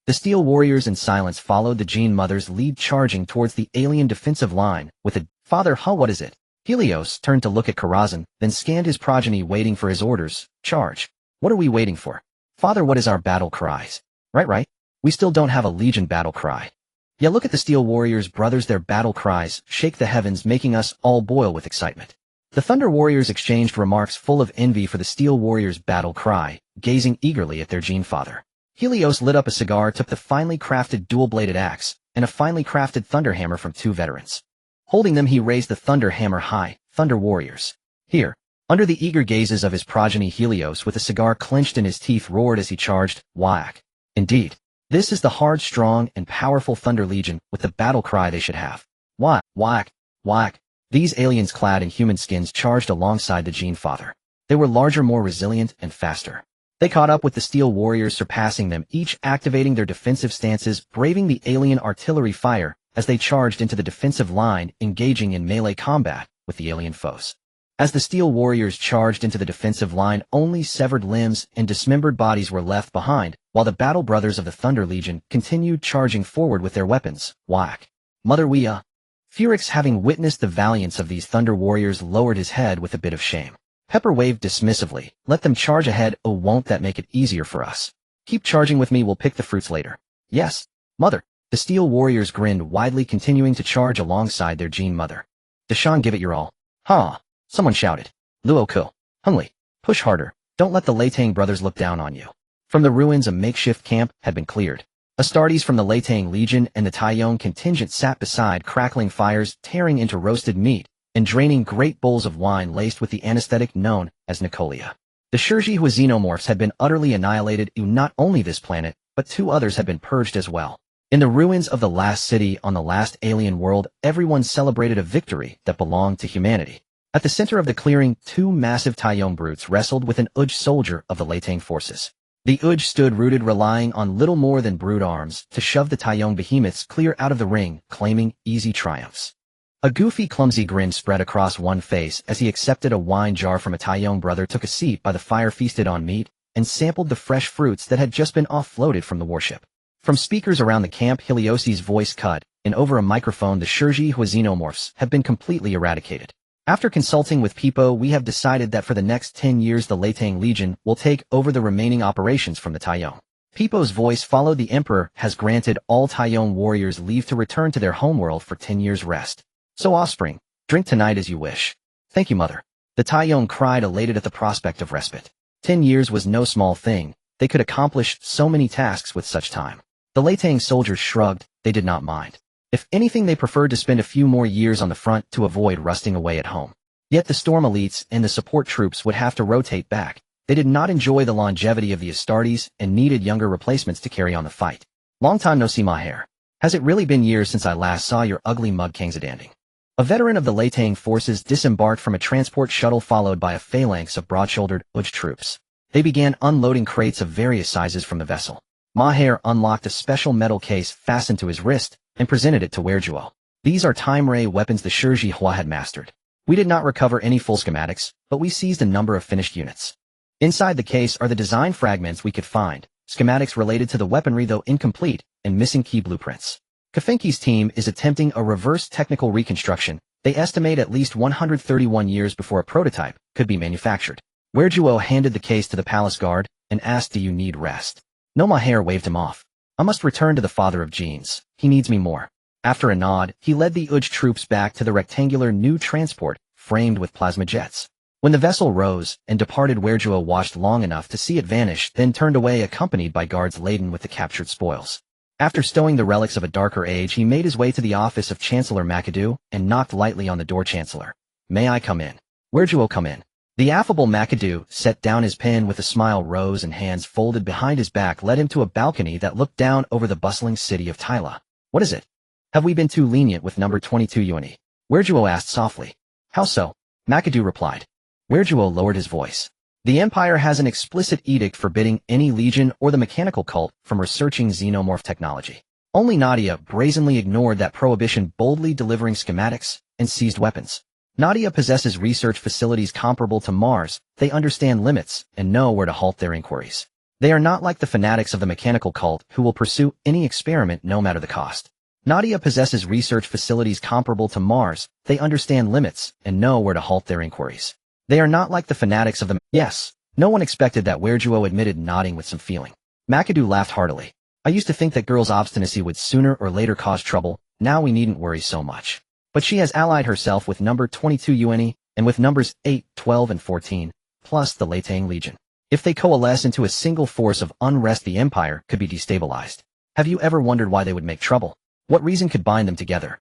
The Steel Warriors in silence followed the Gene Mother's lead, charging towards the alien defensive line with a, Father, what is it? Helios turned to look at Karazhan, then scanned his progeny, waiting for his orders. Charge. What are we waiting for? Father, what is our battle cries? Right. We still don't have a Legion battle cry. Yeah, look at the Steel Warriors, brothers, their battle cries shake the heavens, making us all boil with excitement. The Thunder Warriors exchanged remarks full of envy for the Steel Warriors' battle cry, gazing eagerly at their Gene Father. Helios lit up a cigar, took the finely crafted dual-bladed axe and a finely crafted thunder hammer from two veterans. Holding them, he raised the thunder hammer high. Thunder Warriors. Here. Under the eager gazes of his progeny, Helios, with a cigar clenched in his teeth, roared as he charged. Whack. Indeed. This is the hard, strong, and powerful Thunder Legion with the battle cry they should have. Whack, whack, whack. These aliens clad in human skins charged alongside the Gene Father. They were larger, more resilient, and faster. They caught up with the Steel Warriors, surpassing them, each activating their defensive stances, braving the alien artillery fire as they charged into the defensive line, engaging in melee combat with the alien foes. As the Steel Warriors charged into the defensive line, only severed limbs and dismembered bodies were left behind, while the battle brothers of the Thunder Legion continued charging forward with their weapons. Whack. Mother Furix, having witnessed the valiance of these Thunder Warriors, lowered his head with a bit of shame. Pepper waved dismissively. Let them charge ahead. Oh, won't that make it easier for us? Keep charging with me, we'll pick the fruits later. Yes, Mother. The Steel Warriors grinned widely, continuing to charge alongside their Gene Mother. Deshawn, give it your all. Ha! Someone shouted. Luo Ku. Hungly. Push harder. Don't let the Latang brothers look down on you. From the ruins, a makeshift camp had been cleared. Astartes from the Latang Legion and the Taiyong contingent sat beside crackling fires, tearing into roasted meat and draining great bowls of wine laced with the anesthetic known as Nicolia. The Shurji xenomorphs had been utterly annihilated. Not only this planet, but 2 others had been purged as well. In the ruins of the last city on the last alien world, everyone celebrated a victory that belonged to humanity. At the center of the clearing, 2 massive Taiyong brutes wrestled with an Uj soldier of the Latang forces. The Uj stood rooted, relying on little more than brute arms to shove the Taiyong behemoths clear out of the ring, claiming easy triumphs. A goofy, clumsy grin spread across one face as he accepted a wine jar from a Taiyong brother, took a seat by the fire, feasted on meat, and sampled the fresh fruits that had just been offloaded from the warship. From speakers around the camp, Heliosi's voice cut, and over a microphone the Shurji xenomorphs have been completely eradicated. After consulting with Pipo, we have decided that for the next 10 years the Latang Legion will take over the remaining operations from the Taiyong. Pipo's voice followed. The Emperor has granted all Taiyong warriors leave to return to their homeworld for 10 years rest. So offspring, drink tonight as you wish. Thank you, mother. The Taiyong cried, elated at the prospect of respite. 10 years was no small thing. They could accomplish so many tasks with such time. The Latang soldiers shrugged. They did not mind. If anything, they preferred to spend a few more years on the front to avoid rusting away at home. Yet the Storm elites and the support troops would have to rotate back. They did not enjoy the longevity of the Astartes and needed younger replacements to carry on the fight. Long time no see, Maher. Has it really been years since I last saw your ugly mug Kangsadanding? A veteran of the Latang forces disembarked from a transport shuttle followed by a phalanx of broad-shouldered Uj troops. They began unloading crates of various sizes from the vessel. Maher unlocked a special metal case fastened to his wrist and presented it to Werjuo. These are time ray weapons the Shurji Hua had mastered. We did not recover any full schematics, but we seized a number of finished units. Inside the case are the design fragments we could find, schematics related to the weaponry though incomplete, and missing key blueprints. Kafenki's team is attempting a reverse technical reconstruction. They estimate at least 131 years before a prototype could be manufactured. Werjuo handed the case to the palace guard and asked, "Do you need rest?" No, Maher waved him off. "I must return to the father of genes. He needs me more." After a nod, he led the Uj troops back to the rectangular new transport framed with plasma jets. When the vessel rose and departed, Werjuo watched long enough to see it vanish, then turned away accompanied by guards laden with the captured spoils. After stowing the relics of a darker age, he made his way to the office of Chancellor McAdoo and knocked lightly on the door. "Chancellor, may I come in?" "Werjuo, come in." The affable McAdoo set down his pen with a smile, rose, and hands folded behind his back led him to a balcony that looked down over the bustling city of Tyla. "What is it? Have we been too lenient with number 22 UNE?" Werjuo asked softly. "How so?" McAdoo replied. Werjuo lowered his voice. "The Empire has an explicit edict forbidding any legion or the mechanical cult from researching xenomorph technology. Only Nadia brazenly ignored that prohibition, boldly delivering schematics and seized weapons. Nadia possesses research facilities comparable to Mars. They understand limits and know where to halt their inquiries. They are not like the fanatics of the mechanical cult who will pursue any experiment no matter the cost. Nadia possesses research facilities comparable to Mars. They understand limits and know where to halt their inquiries. They are not like the fanatics of the—" "Yes." No one expected that, Werjuo admitted, nodding with some feeling. McAdoo laughed heartily. "I used to think that girl's obstinacy would sooner or later cause trouble. Now we needn't worry so much. But she has allied herself with number 22 UNE, and with numbers 8, 12, and 14, plus the Latang Legion. If they coalesce into a single force of unrest, the Empire could be destabilized. Have you ever wondered why they would make trouble? What reason could bind them together?"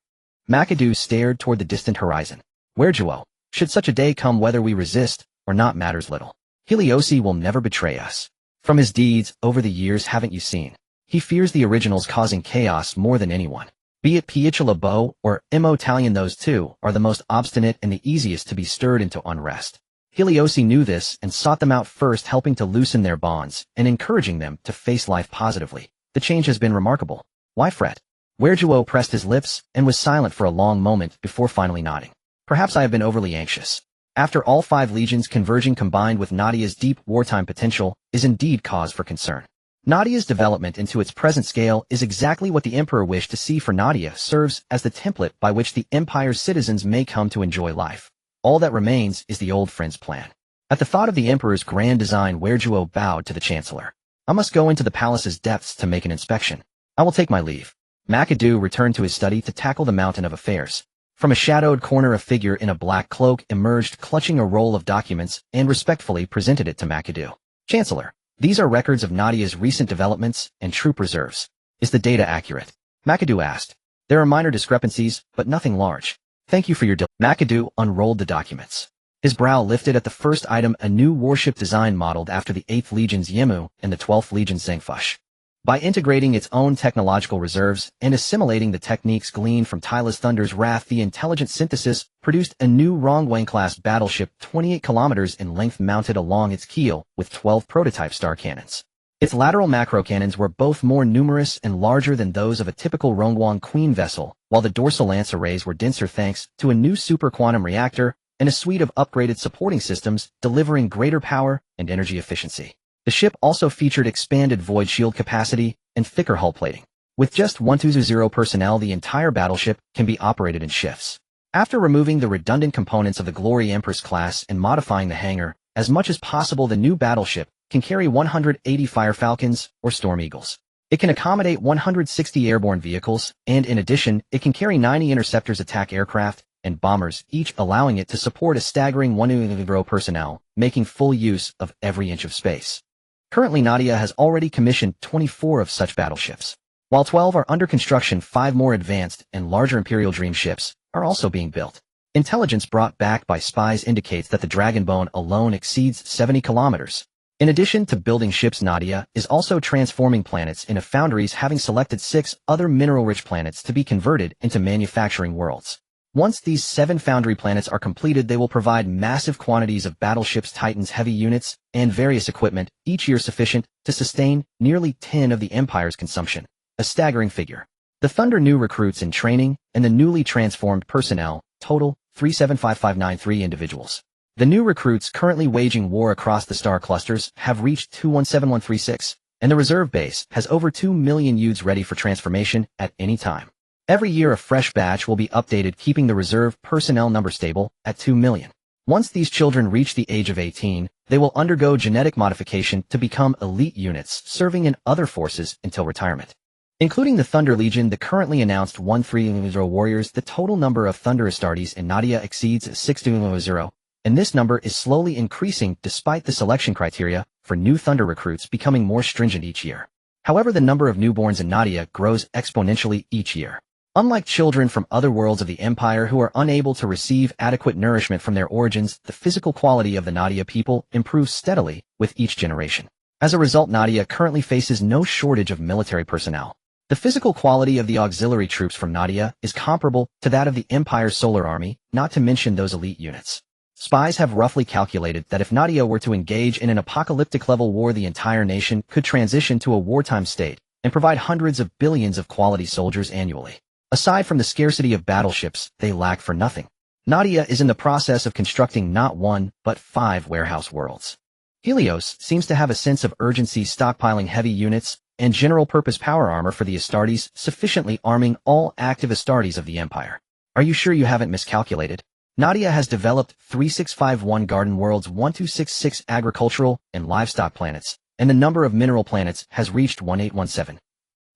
McAdoo stared toward the distant horizon. "Werjuo, should such a day come, whether we resist or not matters little. Heliosi will never betray us. From his deeds over the years, haven't you seen? He fears the originals causing chaos more than anyone. Be it Piichelabo or Imotalion, those two are the most obstinate and the easiest to be stirred into unrest. Heliosi knew this and sought them out first, helping to loosen their bonds and encouraging them to face life positively. The change has been remarkable. Why fret?" Werjuo pressed his lips and was silent for a long moment before finally nodding. "Perhaps I have been overly anxious. After all 5 legions converging, combined with Nadia's deep wartime potential, is indeed cause for concern. Nadia's development into its present scale is exactly what the Emperor wished to see, for Nadia serves as the template by which the Empire's citizens may come to enjoy life. All that remains is the old friend's plan." At the thought of the Emperor's grand design, Werjuo bowed to the Chancellor. "I must go into the palace's depths to make an inspection. I will take my leave." McAdoo returned to his study to tackle the mountain of affairs. From a shadowed corner, a figure in a black cloak emerged, clutching a roll of documents, and respectfully presented it to McAdoo. Chancellor, these are records of Nadia's recent developments and troop reserves. Is the data accurate? McAdoo asked. There are minor discrepancies, but nothing large. Thank you for your McAdoo unrolled the documents. His brow lifted at the first item, a new warship design modeled after the 8th Legion's Yemu and the 12th Legion's Zhengfush. By integrating its own technological reserves and assimilating the techniques gleaned from Tyla's Thunder's Wrath, the intelligent synthesis produced a new Rongwang-class battleship 28 kilometers in length mounted along its keel with 12 prototype star cannons. Its lateral macro cannons were both more numerous and larger than those of a typical Rongwang Queen vessel, while the dorsal lance arrays were denser thanks to a new super quantum reactor and a suite of upgraded supporting systems delivering greater power and energy efficiency. The ship also featured expanded void shield capacity and thicker hull plating. With just 120 personnel, the entire battleship can be operated in shifts. After removing the redundant components of the Glory Empress class and modifying the hangar as much as possible, the new battleship can carry 180 Fire Falcons or Storm Eagles. It can accommodate 160 airborne vehicles, and in addition, it can carry 90 Interceptors attack aircraft and bombers, each allowing it to support a staggering 100 personnel, making full use of every inch of space. Currently, Nadia has already commissioned 24 of such battleships. While 12 are under construction, 5 more advanced and larger Imperial Dream ships are also being built. Intelligence brought back by spies indicates that the Dragonbone alone exceeds 70 kilometers. In addition to building ships, Nadia is also transforming planets into foundries, having selected 6 other mineral-rich planets to be converted into manufacturing worlds. Once these 7 foundry planets are completed, they will provide massive quantities of battleships, Titans, heavy units, and various equipment, each year sufficient to sustain nearly 10 of the Empire's consumption. A staggering figure. The Thunder new recruits in training and the newly transformed personnel total 375593 individuals. The new recruits currently waging war across the star clusters have reached 217136, and the reserve base has over 2 million youths ready for transformation at any time. Every year a fresh batch will be updated, keeping the reserve personnel number stable at 2 million. Once these children reach the age of 18, they will undergo genetic modification to become elite units, serving in other forces until retirement. Including the Thunder Legion, the currently announced 130 warriors, the total number of Thunder Astartes in Nadia exceeds 620, and this number is slowly increasing despite the selection criteria for new Thunder recruits becoming more stringent each year. However, the number of newborns in Nadia grows exponentially each year. Unlike children from other worlds of the Empire who are unable to receive adequate nourishment from their origins, the physical quality of the Nadia people improves steadily with each generation. As a result, Nadia currently faces no shortage of military personnel. The physical quality of the auxiliary troops from Nadia is comparable to that of the Empire's Solar Army, not to mention those elite units. Spies have roughly calculated that if Nadia were to engage in an apocalyptic-level war, the entire nation could transition to a wartime state and provide hundreds of billions of quality soldiers annually. Aside from the scarcity of battleships, they lack for nothing. Nadia is in the process of constructing not 1, but 5 warehouse worlds. Helios seems to have a sense of urgency, stockpiling heavy units and general-purpose power armor for the Astartes, sufficiently arming all active Astartes of the Empire. Are you sure you haven't miscalculated? Nadia has developed 3651 garden worlds, 1266 agricultural and livestock planets, and the number of mineral planets has reached 1817.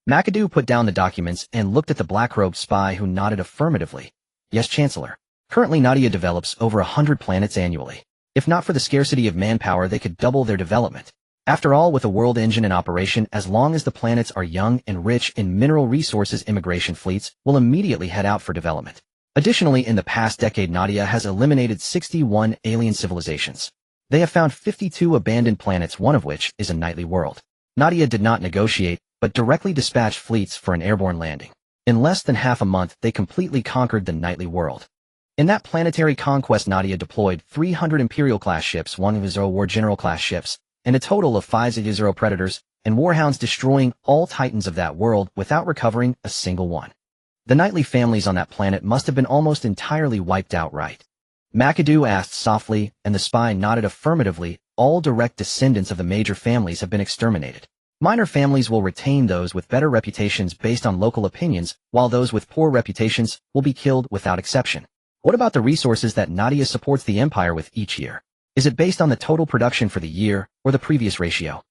McAdoo put down the documents and looked at the black-robed spy, who nodded affirmatively. Yes, Chancellor. Currently, Nadia develops over 100 planets annually. If not for the scarcity of manpower, they could double their development. After all, with a world engine in operation, as long as the planets are young and rich in mineral resources, immigration fleets will immediately head out for development. Additionally, in the past decade, Nadia has eliminated 61 alien civilizations. They have found 52 abandoned planets, one of which is a nightly world. Nadia did not negotiate, but directly dispatched fleets for an airborne landing. In less than half a month, they completely conquered the nightly world. In that planetary conquest, Nadia deployed 300 Imperial-class ships, 1 War General-class ships, and a total of 5 Predators and Warhounds, destroying all Titans of that world without recovering a single one. The nightly families on that planet must have been almost entirely wiped out, right? McAdoo asked softly, and the spy nodded affirmatively. All direct descendants of the major families have been exterminated. Minor families will retain those with better reputations based on local opinions, while those with poor reputations will be killed without exception. What about the resources that Nadia supports the Empire with each year? Is it based on the total production for the year, or the previous ratio?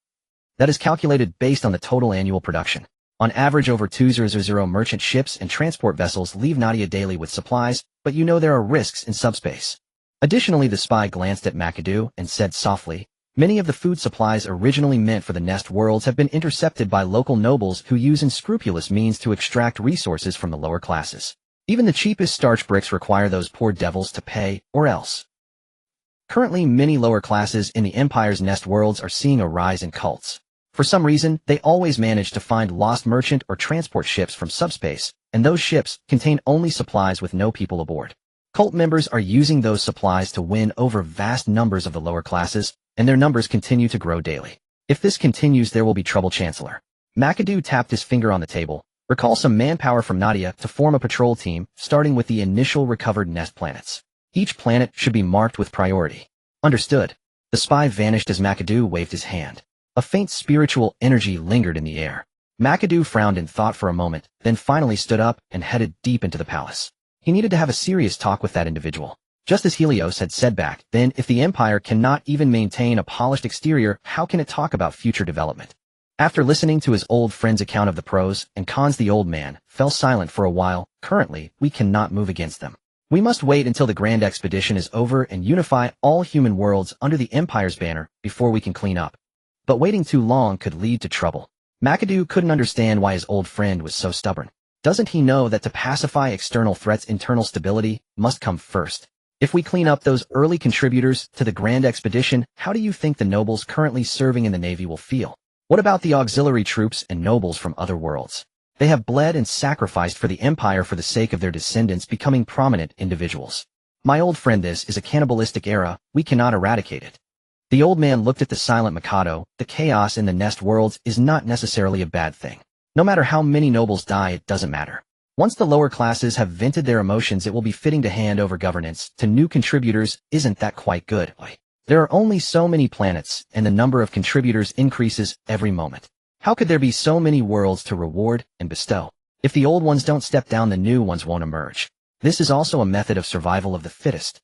That is calculated based on the total annual production. On average, over 200 merchant ships and transport vessels leave Nadia daily with supplies, but but you know there are risks in subspace. Additionally, the spy glanced at McAdoo and said softly, many of the food supplies originally meant for the nest worlds have been intercepted by local nobles who use unscrupulous means to extract resources from the lower classes. Even the cheapest starch bricks require those poor devils to pay, or else. Currently, many lower classes in the Empire's nest worlds are seeing a rise in cults. For some reason, they always manage to find lost merchant or transport ships from subspace, and those ships contain only supplies with no people aboard. Cult members are using those supplies to win over vast numbers of the lower classes, and their numbers continue to grow daily. If this continues, there will be trouble, Chancellor. McAdoo tapped his finger on the table. Recall some manpower from Nadia to form a patrol team, starting with the initial recovered nest planets. Each planet should be marked with priority. Understood. The spy vanished as McAdoo waved his hand. A faint spiritual energy lingered in the air. McAdoo frowned in thought for a moment, then finally stood up and headed deep into the palace. He needed to have a serious talk with that individual. Just as Helios had said back then, if the Empire cannot even maintain a polished exterior, how can it talk about future development? After listening to his old friend's account of the pros and cons, the old man fell silent for a while. Currently, we cannot move against them. We must wait until the grand expedition is over and unify all human worlds under the Empire's banner before we can clean up. But waiting too long could lead to trouble. McAdoo couldn't understand why his old friend was so stubborn. Doesn't he know that to pacify external threats, internal stability must come first? If we clean up those early contributors to the grand expedition, how do you think the nobles currently serving in the Navy will feel? What about the auxiliary troops and nobles from other worlds? They have bled and sacrificed for the Empire for the sake of their descendants becoming prominent individuals. My old friend, this is a cannibalistic era. We cannot eradicate it. The old man looked at the silent Mikado. The chaos in the nest worlds is not necessarily a bad thing. No matter how many nobles die, it doesn't matter. Once the lower classes have vented their emotions, it will be fitting to hand over governance to new contributors. Isn't that quite good? There are only so many planets, and the number of contributors increases every moment. How could there be so many worlds to reward and bestow? If the old ones don't step down, the new ones won't emerge. This is also a method of survival of the fittest.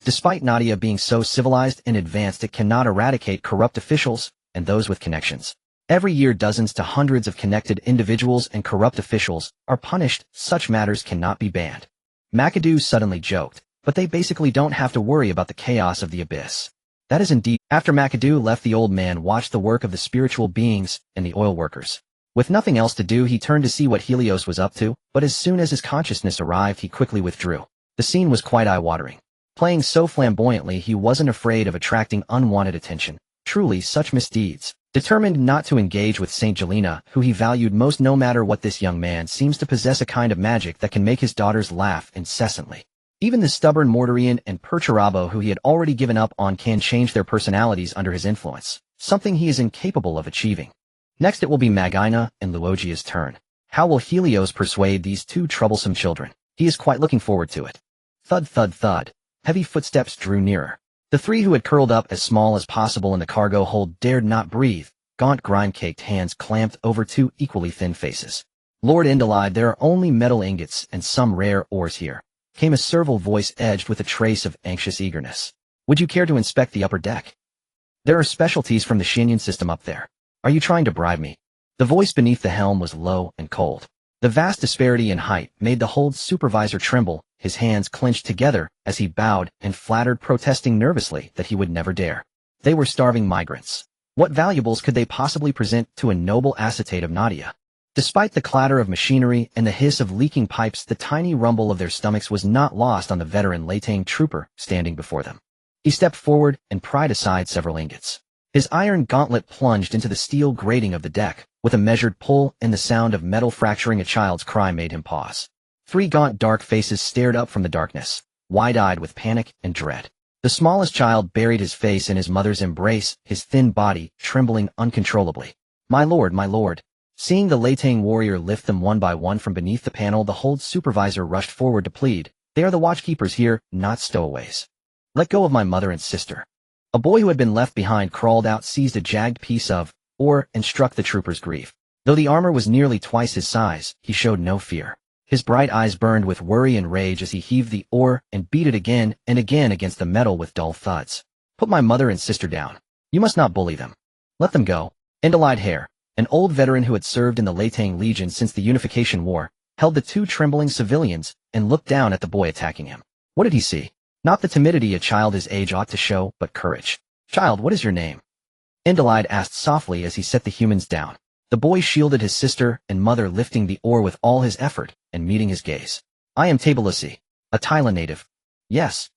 Despite Nadia being so civilized and advanced, it cannot eradicate corrupt officials and those with connections. Every year, dozens to hundreds of connected individuals and corrupt officials are punished. Such matters cannot be banned. McAdoo suddenly joked, but they basically don't have to worry about the chaos of the abyss. That is indeed. After McAdoo left, the old man watched the work of the spiritual beings and the oil workers. With nothing else to do, he turned to see what Helios was up to, but as soon as his consciousness arrived, he quickly withdrew. The scene was quite eye-watering. Playing so flamboyantly, he wasn't afraid of attracting unwanted attention. Truly, such misdeeds. Determined not to engage with Saint Jelena, who he valued most, no matter what, this young man seems to possess a kind of magic that can make his daughters laugh incessantly. Even the stubborn Mortarian and Perturabo, who he had already given up on, can change their personalities under his influence, something he is incapable of achieving. Next, it will be Magina and Luogia's turn. How will Helios persuade these two troublesome children? He is quite looking forward to it. Thud, thud, thud. Heavy footsteps drew nearer. The three who had curled up as small as possible in the cargo hold dared not breathe. Gaunt, grime-caked hands clamped over two equally thin faces. Lord Indolide, there are only metal ingots and some rare ores here. Came a servile voice edged with a trace of anxious eagerness. Would you care to inspect the upper deck? There are specialties from the Shinyan system up there. Are you trying to bribe me? The voice beneath the helm was low and cold. The vast disparity in height made the hold supervisor tremble. His hands clenched together as he bowed and flattered, protesting nervously that he would never dare. They were starving migrants. What valuables could they possibly present to a noble acetate of Nadia? Despite the clatter of machinery and the hiss of leaking pipes, the tiny rumble of their stomachs was not lost on the veteran Latang trooper standing before them. He stepped forward and pried aside several ingots. His iron gauntlet plunged into the steel grating of the deck. With a measured pull, and the sound of metal fracturing, a child's cry made him pause. Three gaunt dark faces stared up from the darkness, wide-eyed with panic and dread. The smallest child buried his face in his mother's embrace, his thin body trembling uncontrollably. My lord, my lord. Seeing the Latang warrior lift them one by one from beneath the panel, the hold supervisor rushed forward to plead. They are the watchkeepers here, not stowaways. Let go of my mother and sister. A boy who had been left behind crawled out, seized a jagged piece of ore, and struck the trooper's grief. Though the armor was nearly twice his size, he showed no fear. His bright eyes burned with worry and rage as he heaved the ore and beat it again and again against the metal with dull thuds. Put my mother and sister down. You must not bully them. Let them go. Indolide Hair, an old veteran who had served in the Latang Legion since the Unification War, held the two trembling civilians and looked down at the boy attacking him. What did he see? Not the timidity a child his age ought to show, but courage. Child, what is your name? Indolide asked softly as he set the humans down. The boy shielded his sister and mother, lifting the oar with all his effort and meeting his gaze. I am Tabalisi, a Thailand native. Yes.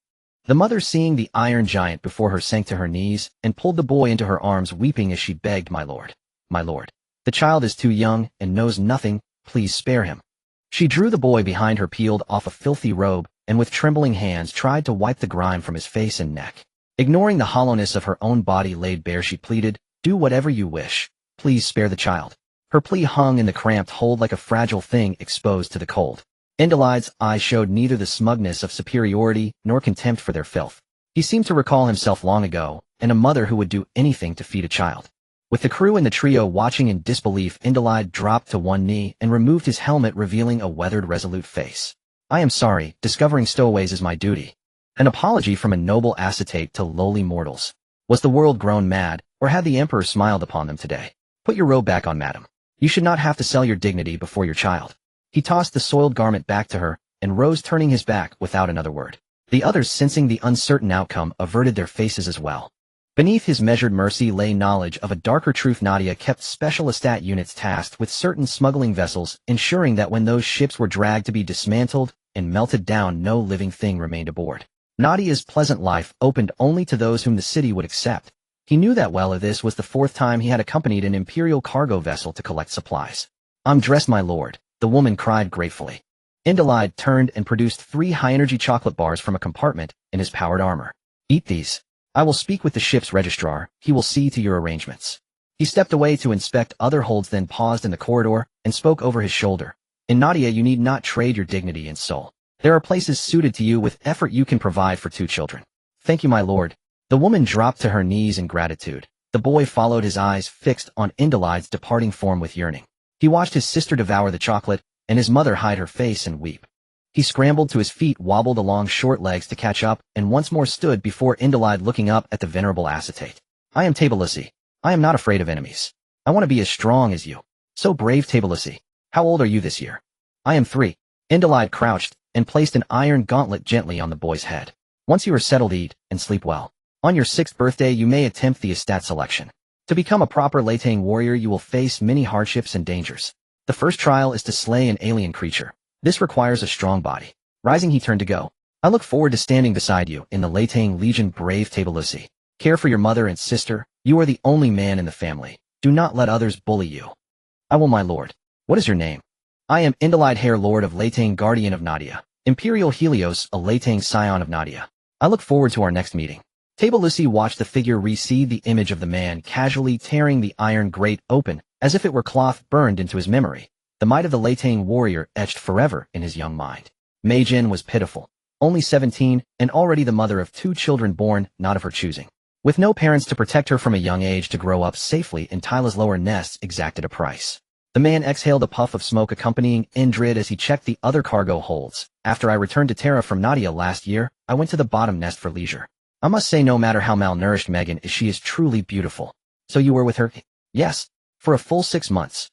The mother, seeing the iron giant before her, sank to her knees and pulled the boy into her arms, weeping as she begged, My lord. My lord. The child is too young and knows nothing, please spare him. She drew the boy behind her, peeled off a filthy robe, and with trembling hands tried to wipe the grime from his face and neck. Ignoring the hollowness of her own body laid bare, she pleaded, Do whatever you wish. Please spare the child. Her plea hung in the cramped hold like a fragile thing exposed to the cold. Indolide's eyes showed neither the smugness of superiority nor contempt for their filth. He seemed to recall himself long ago, and a mother who would do anything to feed a child. With the crew and the trio watching in disbelief, Indolide dropped to one knee and removed his helmet, revealing a weathered, resolute face. I am sorry, discovering stowaways is my duty. An apology from a noble acetate to lowly mortals. Was the world grown mad, or had the Emperor smiled upon them today? Put your robe back on, madam. You should not have to sell your dignity before your child. He tossed the soiled garment back to her, and rose, turning his back without another word. The others, sensing the uncertain outcome, averted their faces as well. Beneath his measured mercy lay knowledge of a darker truth. Nadia kept special estat units tasked with certain smuggling vessels, ensuring that when those ships were dragged to be dismantled and melted down, no living thing remained aboard. Nadia's pleasant life opened only to those whom the city would accept. He knew that well, as this was the fourth time he had accompanied an imperial cargo vessel to collect supplies. I'm dressed, my lord, the woman cried gratefully. Indolide turned and produced 3 high-energy chocolate bars from a compartment in his powered armor. Eat these. I will speak with the ship's registrar. He will see to your arrangements. He stepped away to inspect other holds, then paused in the corridor and spoke over his shoulder. In Nadia, you need not trade your dignity and soul. There are places suited to you. With effort you can provide for 2 children. Thank you, my lord. The woman dropped to her knees in gratitude. The boy followed, his eyes fixed on Indolide's departing form with yearning. He watched his sister devour the chocolate, and his mother hide her face and weep. He scrambled to his feet, wobbled along short legs to catch up, and once more stood before Indolide, looking up at the venerable acetate. I am Tabalisi. I am not afraid of enemies. I want to be as strong as you. So brave, Tabalisi. How old are you this year? I am 3. Indolide crouched and placed an iron gauntlet gently on the boy's head. Once you are settled, eat and sleep well. On your 6th birthday you may attempt the estate selection. To become a proper Latang warrior you will face many hardships and dangers. The first trial is to slay an alien creature. This requires a strong body. Rising, he turned to go. I look forward to standing beside you in the Latang Legion, brave Tabalisi. Care for your mother and sister. You are the only man in the family. Do not let others bully you. I will, my lord. What is your name? I am Indolide Hair, Lord of Latang, Guardian of Nadia. Imperial Helios, a Latang scion of Nadia. I look forward to our next meeting. Tabalisi watched the figure recede, the image of the man casually tearing the iron grate open, as if it were cloth burned into his memory. The might of the Latang warrior etched forever in his young mind. Mei Jin was pitiful. Only 17, and already the mother of 2 children born not of her choosing. With no parents to protect her from a young age, to grow up safely in Tyla's lower nests exacted a price. The man exhaled a puff of smoke, accompanying Indrid as he checked the other cargo holds. After I returned to Terra from Nadia last year, I went to the bottom nest for leisure. I must say, no matter how malnourished Megan is, she is truly beautiful. So you were with her? Yes. For a full 6 months.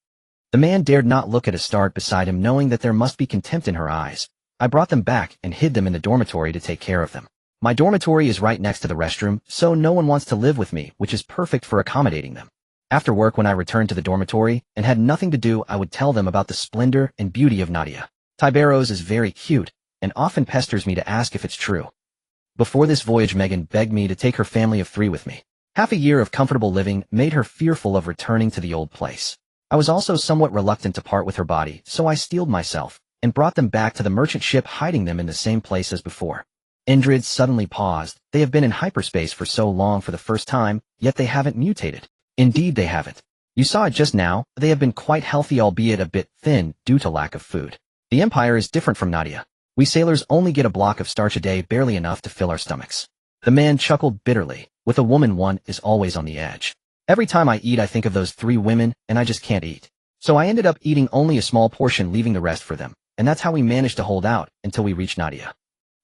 The man dared not look at Astarte beside him, knowing that there must be contempt in her eyes. I brought them back and hid them in the dormitory to take care of them. My dormitory is right next to the restroom, so no one wants to live with me, which is perfect for accommodating them. After work, when I returned to the dormitory and had nothing to do, I would tell them about the splendor and beauty of Nadia. Tiberos is very cute, and often pesters me to ask if it's true. Before this voyage, Megan begged me to take her family of 3 with me. Half a year of comfortable living made her fearful of returning to the old place. I was also somewhat reluctant to part with her body, so I steeled myself and brought them back to the merchant ship, hiding them in the same place as before. Indrid suddenly paused. They have been in hyperspace for so long for the first time, yet they haven't mutated. Indeed they haven't. You saw it just now, they have been quite healthy, albeit a bit thin due to lack of food. The Empire is different from Nadia. We sailors only get a block of starch a day, barely enough to fill our stomachs. The man chuckled bitterly. With a woman, one is always on the edge. Every time I eat I think of those 3 women, and I just can't eat. So I ended up eating only a small portion, leaving the rest for them, and that's how we managed to hold out until we reached Nadia.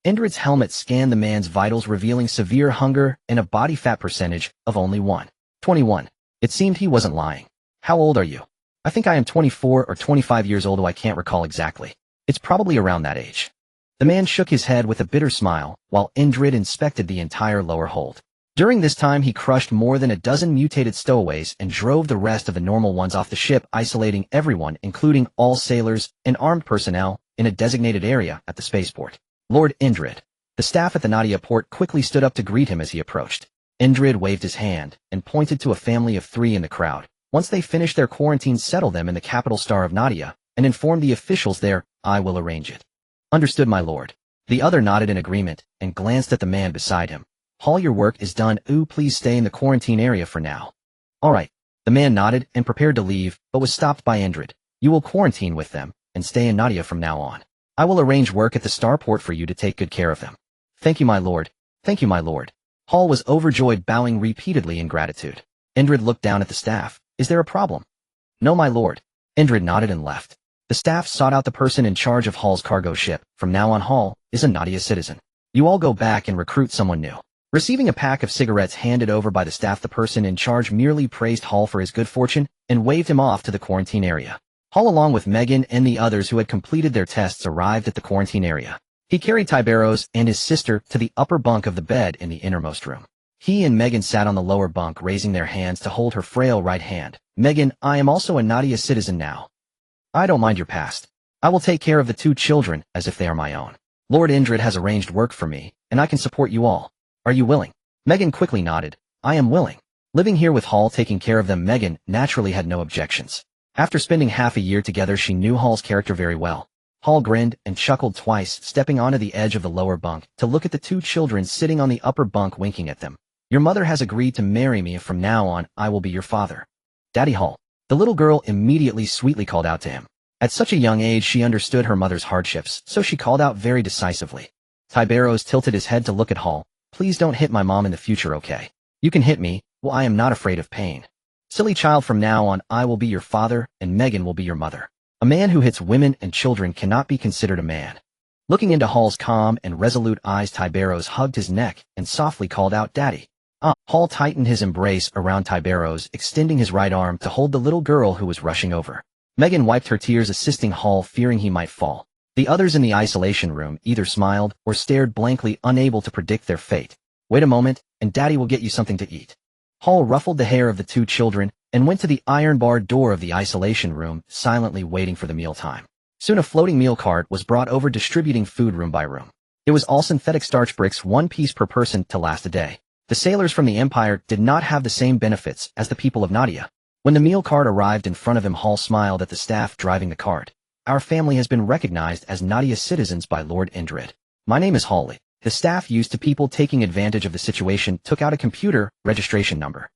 Indrid's helmet scanned the man's vitals, revealing severe hunger and a body fat percentage of only 21. It seemed he wasn't lying. How old are you? I think I am 24 or 25 years old, though I can't recall exactly. It's probably around that age. The man shook his head with a bitter smile, while Indrid inspected the entire lower hold. During this time he crushed more than a dozen mutated stowaways and drove the rest of the normal ones off the ship, isolating everyone, including all sailors and armed personnel, in a designated area at the spaceport. Lord Indrid. The staff at the Nadia port quickly stood up to greet him as he approached. Indrid waved his hand and pointed to a family of 3 in the crowd. Once they finish their quarantine, settle them in the capital star of Nadia and inform the officials there. I will arrange it. Understood, my lord. The other nodded in agreement and glanced at the man beside him. Hall, your work is done. Please stay in the quarantine area for now. All right. The man nodded and prepared to leave, but was stopped by Indrid. You will quarantine with them and stay in Nadia from now on. I will arrange work at the starport for you to take good care of them. Thank you, my lord. Thank you, my lord. Hall was overjoyed, bowing repeatedly in gratitude. Indrid looked down at the staff. Is there a problem? No, my lord. Indrid nodded and left. The staff sought out the person in charge of Hall's cargo ship. From now on, Hall is a Nadia citizen. You all go back and recruit someone new. Receiving a pack of cigarettes handed over by the staff, the person in charge merely praised Hall for his good fortune and waved him off to the quarantine area. Hall, along with Megan and the others who had completed their tests, arrived at the quarantine area. He carried Tiberos and his sister to the upper bunk of the bed in the innermost room. He and Megan sat on the lower bunk, raising their hands to hold her frail right hand. Megan, I am also a Nadia citizen now. I don't mind your past. I will take care of the 2 children as if they are my own. Lord Indrid has arranged work for me, and I can support you all. Are you willing? Megan quickly nodded. I am willing. Living here with Hall, taking care of them, Megan naturally had no objections. After spending half a year together, she knew Hall's character very well. Hall grinned and chuckled twice, stepping onto the edge of the lower bunk to look at the 2 children sitting on the upper bunk, winking at them. Your mother has agreed to marry me. From now on, I will be your father. Daddy Hall. The little girl immediately sweetly called out to him. At such a young age, she understood her mother's hardships, so she called out very decisively. Tiberos tilted his head to look at Hall. Please don't hit my mom in the future, okay? You can hit me. Well, I am not afraid of pain. Silly child, from now on, I will be your father, and Megan will be your mother. A man who hits women and children cannot be considered a man. Looking into Hall's calm and resolute eyes, Tiberos hugged his neck and softly called out, Daddy. Hall tightened his embrace around Tiberos, extending his right arm to hold the little girl who was rushing over. Megan wiped her tears, assisting Hall, fearing he might fall. The others in the isolation room either smiled or stared blankly, unable to predict their fate. Wait a moment, and Daddy will get you something to eat. Hall ruffled the hair of the 2 children and went to the iron-barred door of the isolation room, silently waiting for the mealtime. Soon a floating meal cart was brought over, distributing food room by room. It was all synthetic starch bricks, 1 piece per person, to last a day. The sailors from the Empire did not have the same benefits as the people of Nadia. When the meal cart arrived in front of him, Hall smiled at the staff driving the cart. Our family has been recognized as Nadia citizens by Lord Indrid. My name is Hawley. The staff, used to people taking advantage of the situation, took out a computer registration number.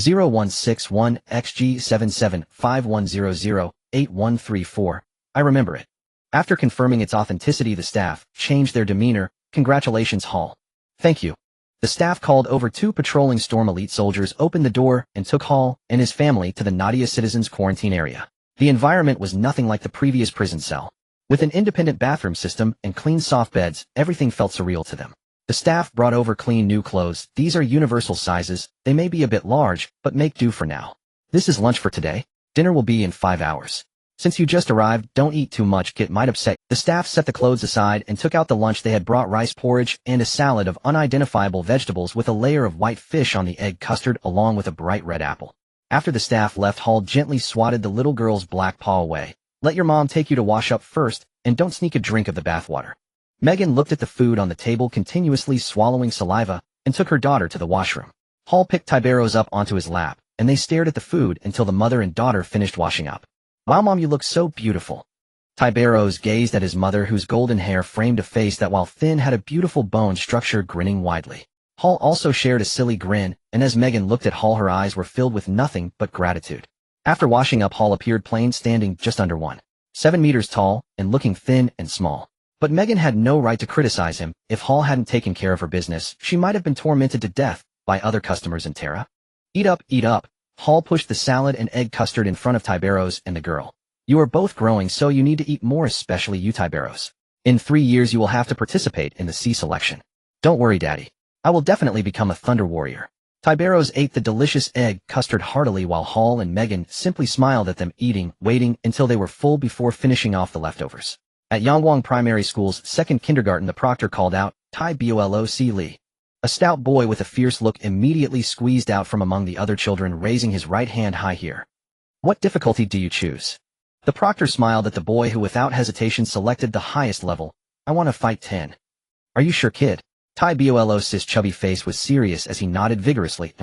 0161XG7751008134. I remember it. After confirming its authenticity, the staff changed their demeanor. Congratulations, Hall. Thank you. The staff called over 2 patrolling Storm Elite soldiers, opened the door, and took Hall and his family to the Nadia citizens' quarantine area. The environment was nothing like the previous prison cell. With an independent bathroom system and clean soft beds, everything felt surreal to them. The staff brought over clean new clothes. These are universal sizes. They may be a bit large, but make do for now. This is lunch for today. Dinner will be in 5 hours. Since you just arrived, don't eat too much, Kit might upset. The staff set the clothes aside and took out the lunch they had brought: rice porridge and a salad of unidentifiable vegetables with a layer of white fish on the egg custard, along with a bright red apple. After the staff left, Hall gently swatted the little girl's black paw away. Let your mom take you to wash up first, and don't sneak a drink of the bathwater. Megan looked at the food on the table, continuously swallowing saliva, and took her daughter to the washroom. Hall picked Tiberos up onto his lap, and they stared at the food until the mother and daughter finished washing up. Wow, Mom, you look so beautiful. Tiberos gazed at his mother, whose golden hair framed a face that, while thin, had a beautiful bone structure, grinning widely. Hall also shared a silly grin, and as Megan looked at Hall, her eyes were filled with nothing but gratitude. After washing up, Hall appeared plain, standing just under 1.7 meters tall and looking thin and small. But Megan had no right to criticize him. If Hall hadn't taken care of her business, she might have been tormented to death by other customers in Terra. Eat up, eat up. Hall pushed the salad and egg custard in front of Tiberos and the girl. You are both growing, so you need to eat more, especially you, Tiberos. In 3 years you will have to participate in the sea selection. Don't worry, Daddy. I will definitely become a Thunder Warrior. Tiberos ate the delicious egg custard heartily, while Hall and Megan simply smiled at them, waiting until they were full before finishing off the leftovers. At Yangwang Primary School's second kindergarten, the proctor called out, "Tai Boloc Li." A stout boy with a fierce look immediately squeezed out from among the other children, raising his right hand high here. "What difficulty do you choose?" The proctor smiled at the boy who without hesitation selected the highest level. "I want to fight 10. "Are you sure, kid?" Tai Boloc's chubby face was serious as he nodded vigorously.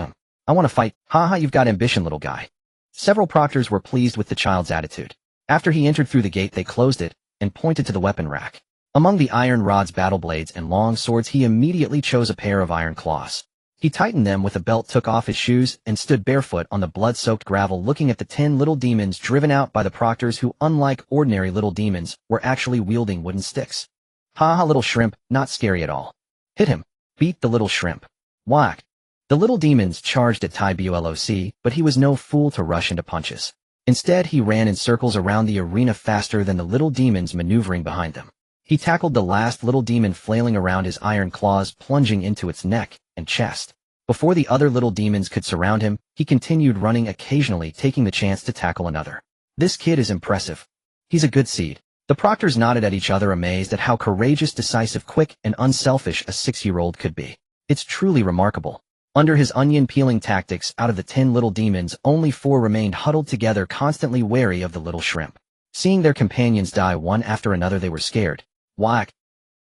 "I want to fight. Haha, you've got ambition, little guy." Several proctors were pleased with the child's attitude. After he entered through the gate, they closed it and pointed to the weapon rack. Among the iron rods, battle blades, and long swords, he immediately chose a pair of iron claws. He tightened them with a belt, took off his shoes, and stood barefoot on the blood-soaked gravel looking at the 10 little demons driven out by the proctors who, unlike ordinary little demons, were actually wielding wooden sticks. "Ha, little shrimp, not scary at all. Hit him. Beat the little shrimp." Whack. The little demons charged at Tai Boloc, but he was no fool to rush into punches. Instead, he ran in circles around the arena faster than the little demons maneuvering behind them. He tackled the last little demon, flailing around, his iron claws plunging into its neck and chest. Before the other little demons could surround him, he continued running, occasionally taking the chance to tackle another. "This kid is impressive. He's a good seed." The proctors nodded at each other, amazed at how courageous, decisive, quick, and unselfish a 6-year-old could be. "It's truly remarkable." Under his onion-peeling tactics, out of the 10 little demons, only 4 remained huddled together, constantly wary of the little shrimp. Seeing their companions die one after another, they were scared. Whack.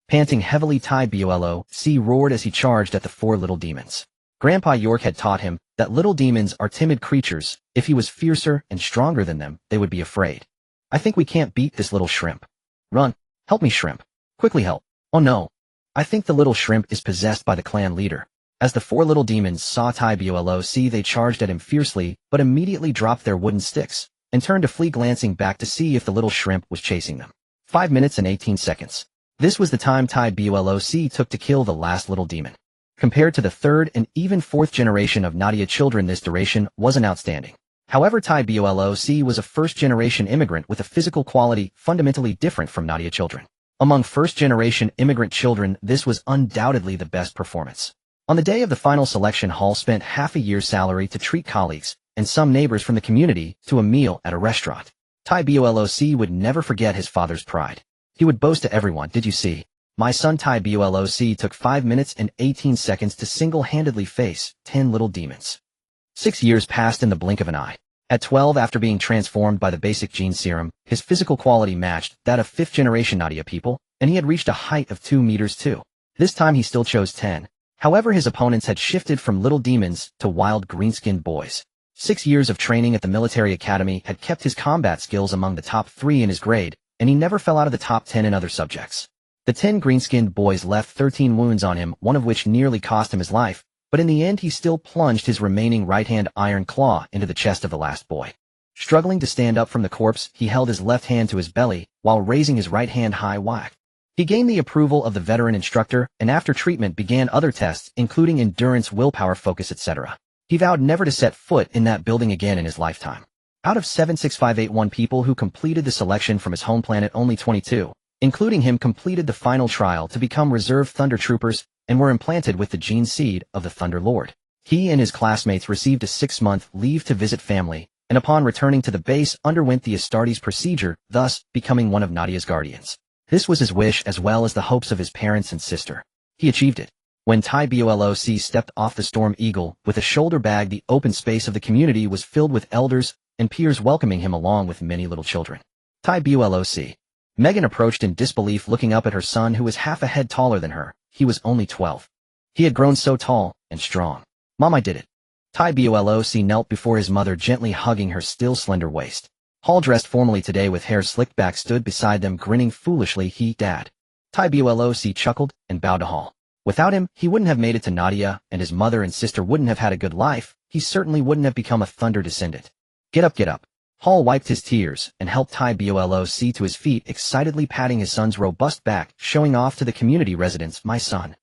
Panting heavily, Tai Boloc roared as he charged at the 4 little demons. Grandpa York had taught him that little demons are timid creatures. If he was fiercer and stronger than them, they would be afraid. "I think we can't beat this little shrimp. Run. Help me, shrimp. Quickly help. Oh no. I think the little shrimp is possessed by the clan leader." As the 4 little demons saw Tai Boloc, they charged at him fiercely, but immediately dropped their wooden sticks and turned to flee, glancing back to see if the little shrimp was chasing them. 5 minutes and 18 seconds. This was the time Tai Boloc took to kill the last little demon. Compared to the 3rd and even 4th generation of Nadia children, this duration wasn't outstanding. However, Tai Boloc was a first-generation immigrant with a physical quality fundamentally different from Nadia children. Among first-generation immigrant children, this was undoubtedly the best performance. On the day of the final selection, Hall spent half a year's salary to treat colleagues and some neighbors from the community to a meal at a restaurant. Tai Boloc would never forget his father's pride. He would boast to everyone, "Did you see? My son Tai Boloc took 5 minutes and 18 seconds to single-handedly face 10 little demons." 6 years passed in the blink of an eye. At 12, after being transformed by the basic gene serum, his physical quality matched that of 5th-generation Nadia people, and he had reached a height of 2 meters too. This time he still chose 10. However, his opponents had shifted from little demons to wild green-skinned boys. 6 years of training at the military academy had kept his combat skills among the top 3 in his grade, and he never fell out of the top 10 in other subjects. The 10 green-skinned boys left 13 wounds on him, one of which nearly cost him his life, but in the end he still plunged his remaining right-hand iron claw into the chest of the last boy. Struggling to stand up from the corpse, he held his left hand to his belly, while raising his right hand high. Whack. He gained the approval of the veteran instructor, and after treatment began other tests, including endurance, willpower, focus, etc. He vowed never to set foot in that building again in his lifetime. Out of 76581 people who completed the selection from his home planet, only 22, including him, completed the final trial to become reserve Thunder Troopers and were implanted with the gene seed of the Thunder Lord. He and his classmates received a 6-month leave to visit family, and upon returning to the base underwent the Astartes procedure, thus becoming one of Nadia's guardians. This was his wish as well as the hopes of his parents and sister. He achieved it. When Tai Boloc stepped off the Storm Eagle with a shoulder bag, the open space of the community was filled with elders and peers welcoming him along with many little children. Tai Boloc. Megan approached in disbelief, looking up at her son who was half a head taller than her. He was only 12. He had grown so tall and strong. "Mom, I did it." Tai Boloc knelt before his mother, gently hugging her still slender waist. Hall, dressed formally today with hair slicked back, stood beside them, grinning foolishly. Dad. Tai Boloc chuckled and bowed to Hall. Without him, he wouldn't have made it to Nadia, and his mother and sister wouldn't have had a good life. He certainly wouldn't have become a Thunder descendant. Get up, get up." Hall wiped his tears and helped Tai Boloc to his feet, excitedly patting his son's robust back, showing off to the community residents, "My son.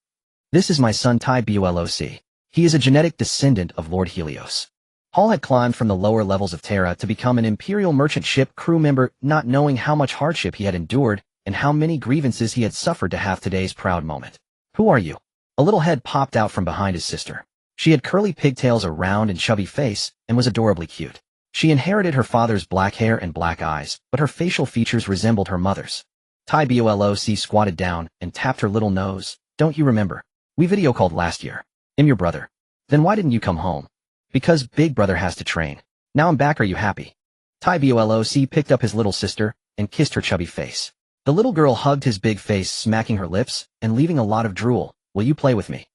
This is my son Tai Boloc. He is a genetic descendant of Lord Helios." Hall had climbed from the lower levels of Terra to become an Imperial merchant ship crew member, not knowing how much hardship he had endured and how many grievances he had suffered to have today's proud moment. "Who are you?" A little head popped out from behind his sister. She had curly pigtails, a round and chubby face, and was adorably cute. She inherited her father's black hair and black eyes, but her facial features resembled her mother's. Ty BOLOC squatted down and tapped her little nose. Don't you remember? We video called last year. I'm your brother. Then why didn't you come home? Because big brother has to train. Now I'm back, are you happy? Ty BOLOC picked up his little sister and kissed her chubby face. The little girl hugged his big face, smacking her lips and leaving a lot of drool. Will you play with me?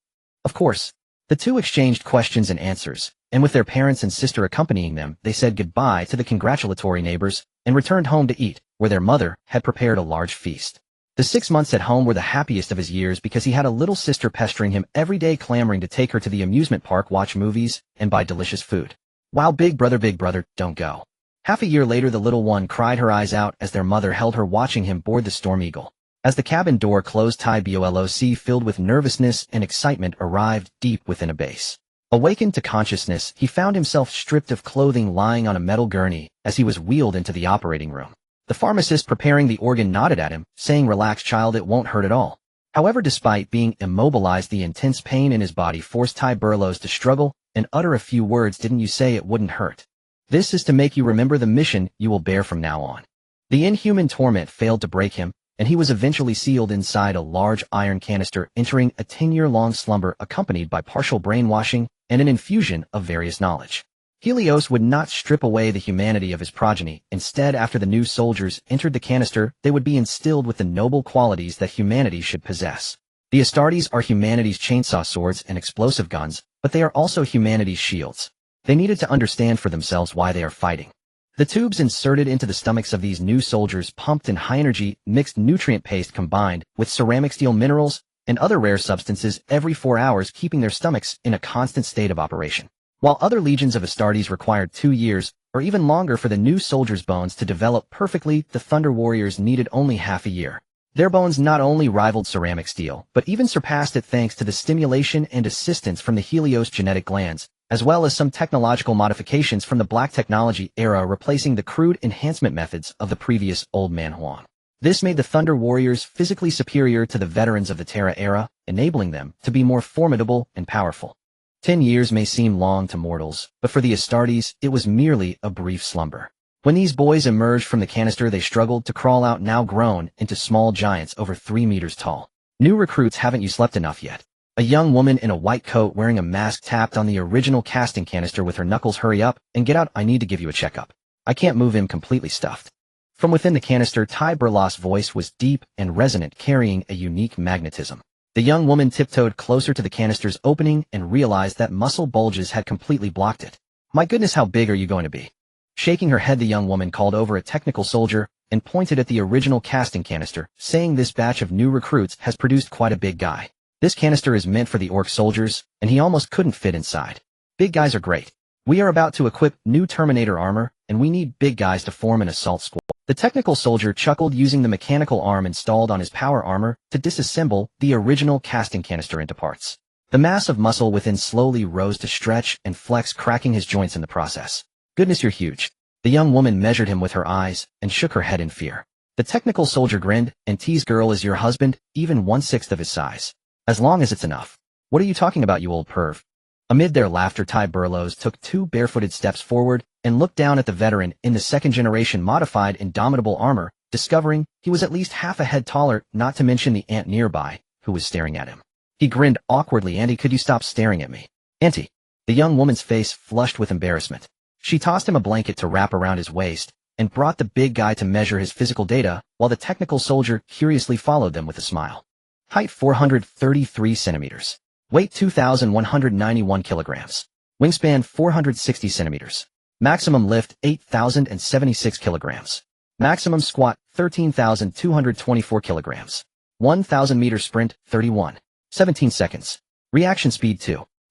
Of course. The two exchanged questions and answers, and with their parents and sister accompanying them, they said goodbye to the congratulatory neighbors and returned home to eat, where their mother had prepared a large feast. The 6 months at home were the happiest of his years because he had a little sister pestering him every day, clamoring to take her to the amusement park, watch movies, and buy delicious food. While big brother, don't go. Half a year later, the little one cried her eyes out as their mother held her, watching him board the Storm Eagle. As the cabin door closed, Ty BOLOC, filled with nervousness and excitement, arrived deep within a base. Awakened to consciousness, he found himself stripped of clothing, lying on a metal gurney as he was wheeled into the operating room. The pharmacist preparing the organ nodded at him, saying, "Relax, child, it won't hurt at all." However, despite being immobilized, the intense pain in his body forced Ty BOLOC to struggle and utter a few words. "Didn't you say it wouldn't hurt? This is to make you remember the mission you will bear from now on." The inhuman torment failed to break him, and he was eventually sealed inside a large iron canister, entering a 10-year-long slumber accompanied by partial brainwashing and an infusion of various knowledge. Helios would not strip away the humanity of his progeny. Instead, after the new soldiers entered the canister, they would be instilled with the noble qualities that humanity should possess. The Astartes are humanity's chainsaw swords and explosive guns, but they are also humanity's shields. They needed to understand for themselves why they are fighting. The tubes inserted into the stomachs of these new soldiers pumped in high-energy, mixed nutrient paste combined with ceramic steel minerals and other rare substances every 4 hours, keeping their stomachs in a constant state of operation. While other legions of Astartes required 2 years, or even longer, for the new soldiers' bones to develop perfectly, the Thunder Warriors needed only half a year. Their bones not only rivaled ceramic steel, but even surpassed it thanks to the stimulation and assistance from the Helios genetic glands, as well as some technological modifications from the Black Technology era, replacing the crude enhancement methods of the previous Old Man Huang. This made the Thunder Warriors physically superior to the veterans of the Terra era, enabling them to be more formidable and powerful. 10 years may seem long to mortals, but for the Astartes, it was merely a brief slumber. When these boys emerged from the canister, they struggled to crawl out, now grown into small giants over 3 meters tall. New recruits, haven't you slept enough yet? A young woman in a white coat wearing a mask tapped on the original casting canister with her knuckles. Hurry up and get out, I need to give you a checkup. I can't move him, completely stuffed. From within the canister, Ty BOLOC's voice was deep and resonant, carrying a unique magnetism. The young woman tiptoed closer to the canister's opening and realized that muscle bulges had completely blocked it. My goodness, how big are you going to be? Shaking her head, the young woman called over a technical soldier and pointed at the original casting canister, saying, "This batch of new recruits has produced quite a big guy. This canister is meant for the orc soldiers, and he almost couldn't fit inside. Big guys are great. We are about to equip new Terminator armor, and we need big guys to form an assault squad." The technical soldier chuckled, using the mechanical arm installed on his power armor to disassemble the original casting canister into parts. The mass of muscle within slowly rose to stretch and flex, cracking his joints in the process. "Goodness, you're huge." The young woman measured him with her eyes and shook her head in fear. The technical soldier grinned and teased, "Girl, is your husband even 1/6 of his size? As long as it's enough." "What are you talking about, you old perv?" Amid their laughter, Ty BOLOC took 2 barefooted steps forward and looked down at the veteran in the second-generation modified indomitable armor, discovering he was at least half a head taller, not to mention the ant nearby, who was staring at him. He grinned awkwardly. "Auntie, could you stop staring at me?" "Auntie." The young woman's face flushed with embarrassment. She tossed him a blanket to wrap around his waist and brought the big guy to measure his physical data, while the technical soldier curiously followed them with a smile. Height 433 centimeters. Weight 2,191 kilograms. Wingspan 460 centimeters. Maximum lift 8,076 kilograms. Maximum squat 13,224 kilograms. 1,000 meter sprint 31.17 seconds. Reaction speed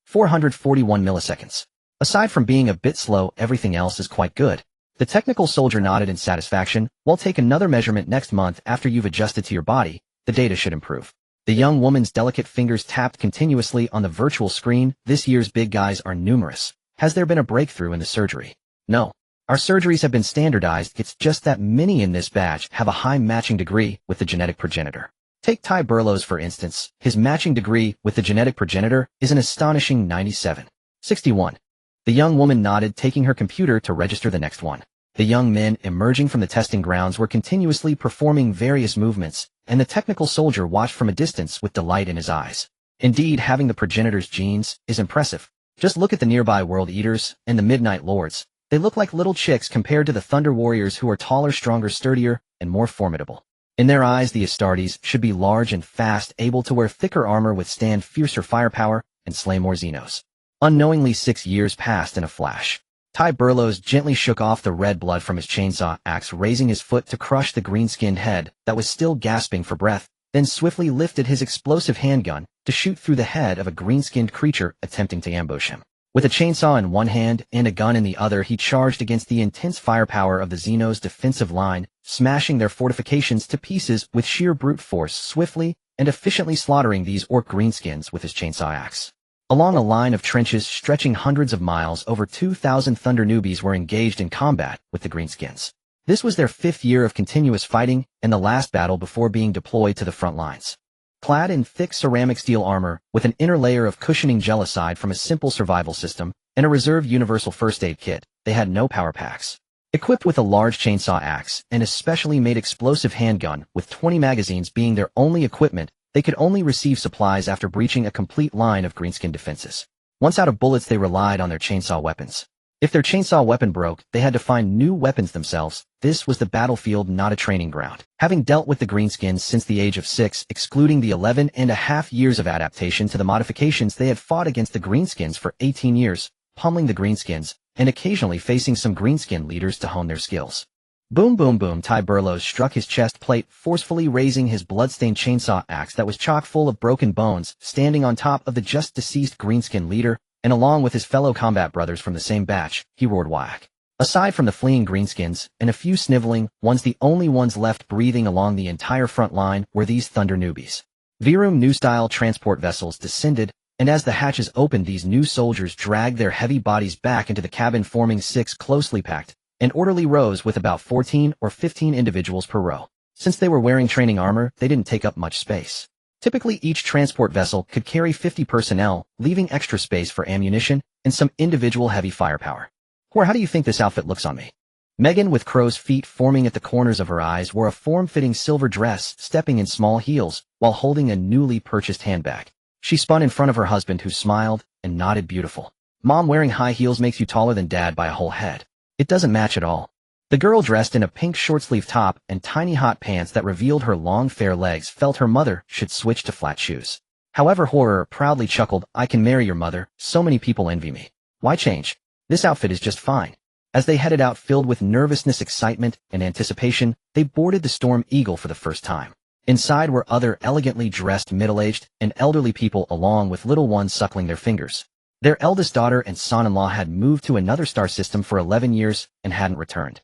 441 milliseconds. Aside from being a bit slow, everything else is quite good. The technical soldier nodded in satisfaction. "We'll take another measurement next month after you've adjusted to your body. The data should improve." The young woman's delicate fingers tapped continuously on the virtual screen. "This year's big guys are numerous. Has there been a breakthrough in the surgery?" "No. Our surgeries have been standardized. It's just that many in this batch have a high matching degree with the genetic progenitor. Take Ty BOLOC for instance. His matching degree with the genetic progenitor is an astonishing 97.61. The young woman nodded, taking her computer to register the next one. The young men emerging from the testing grounds were continuously performing various movements, and the technical soldier watched from a distance with delight in his eyes. Indeed, having the progenitor's genes is impressive. Just look at the nearby World Eaters and the Midnight Lords. They look like little chicks compared to the Thunder Warriors, who are taller, stronger, sturdier, and more formidable. In their eyes, the Astartes should be large and fast, able to wear thicker armor, withstand fiercer firepower, and slay more Xenos. Unknowingly, 6 years passed in a flash. Ty Burlows gently shook off the red blood from his chainsaw axe, raising his foot to crush the green-skinned head that was still gasping for breath, then swiftly lifted his explosive handgun to shoot through the head of a green-skinned creature attempting to ambush him. With a chainsaw in one hand and a gun in the other, he charged against the intense firepower of the Xenos' defensive line, smashing their fortifications to pieces with sheer brute force, swiftly and efficiently slaughtering these orc greenskins with his chainsaw axe. Along a line of trenches stretching hundreds of miles, over 2,000 Thunder newbies were engaged in combat with the greenskins. This was their 5th year of continuous fighting and the last battle before being deployed to the front lines. Clad in thick ceramic steel armor, with an inner layer of cushioning gel aside from a simple survival system and a reserve universal first aid kit, they had no power packs. Equipped with a large chainsaw axe and a specially made explosive handgun, with 20 magazines being their only equipment, they could only receive supplies after breaching a complete line of greenskin defenses. Once out of bullets, they relied on their chainsaw weapons. If their chainsaw weapon broke, they had to find new weapons themselves. This was the battlefield, not a training ground. Having dealt with the greenskins since the age of 6, excluding the 11.5 years of adaptation to the modifications, they had fought against the greenskins for 18 years, pummeling the greenskins, and occasionally facing some greenskin leaders to hone their skills. Boom, boom, boom. Ty Burlows struck his chest plate, forcefully raising his blood-stained chainsaw axe that was chock full of broken bones, standing on top of the just-deceased greenskin leader, and along with his fellow combat brothers from the same batch, he roared whack. Aside from the fleeing greenskins, and a few sniveling ones, the only ones left breathing along the entire front line were these Thunder newbies. Virum new-style transport vessels descended, and as the hatches opened, these new soldiers dragged their heavy bodies back into the cabin, forming 6 closely packed and orderly rows with about 14 or 15 individuals per row. Since they were wearing training armor, they didn't take up much space. Typically, each transport vessel could carry 50 personnel, leaving extra space for ammunition and some individual heavy firepower. Or how do you think this outfit looks on me? Megan, with crow's feet forming at the corners of her eyes, wore a form-fitting silver dress, stepping in small heels while holding a newly purchased handbag. She spun in front of her husband, who smiled and nodded. Beautiful. Mom, wearing high heels makes you taller than Dad by a whole head. It doesn't match at all. The girl, dressed in a pink short-sleeve top and tiny hot pants that revealed her long fair legs, felt her mother should switch to flat shoes. However, Horror proudly chuckled, I can marry your mother, so many people envy me. Why change? This outfit is just fine. As they headed out, filled with nervousness, excitement, and anticipation, they boarded the Storm Eagle for the first time. Inside were other elegantly dressed middle-aged and elderly people, along with little ones suckling their fingers. Their eldest daughter and son-in-law had moved to another star system for 11 years and hadn't returned.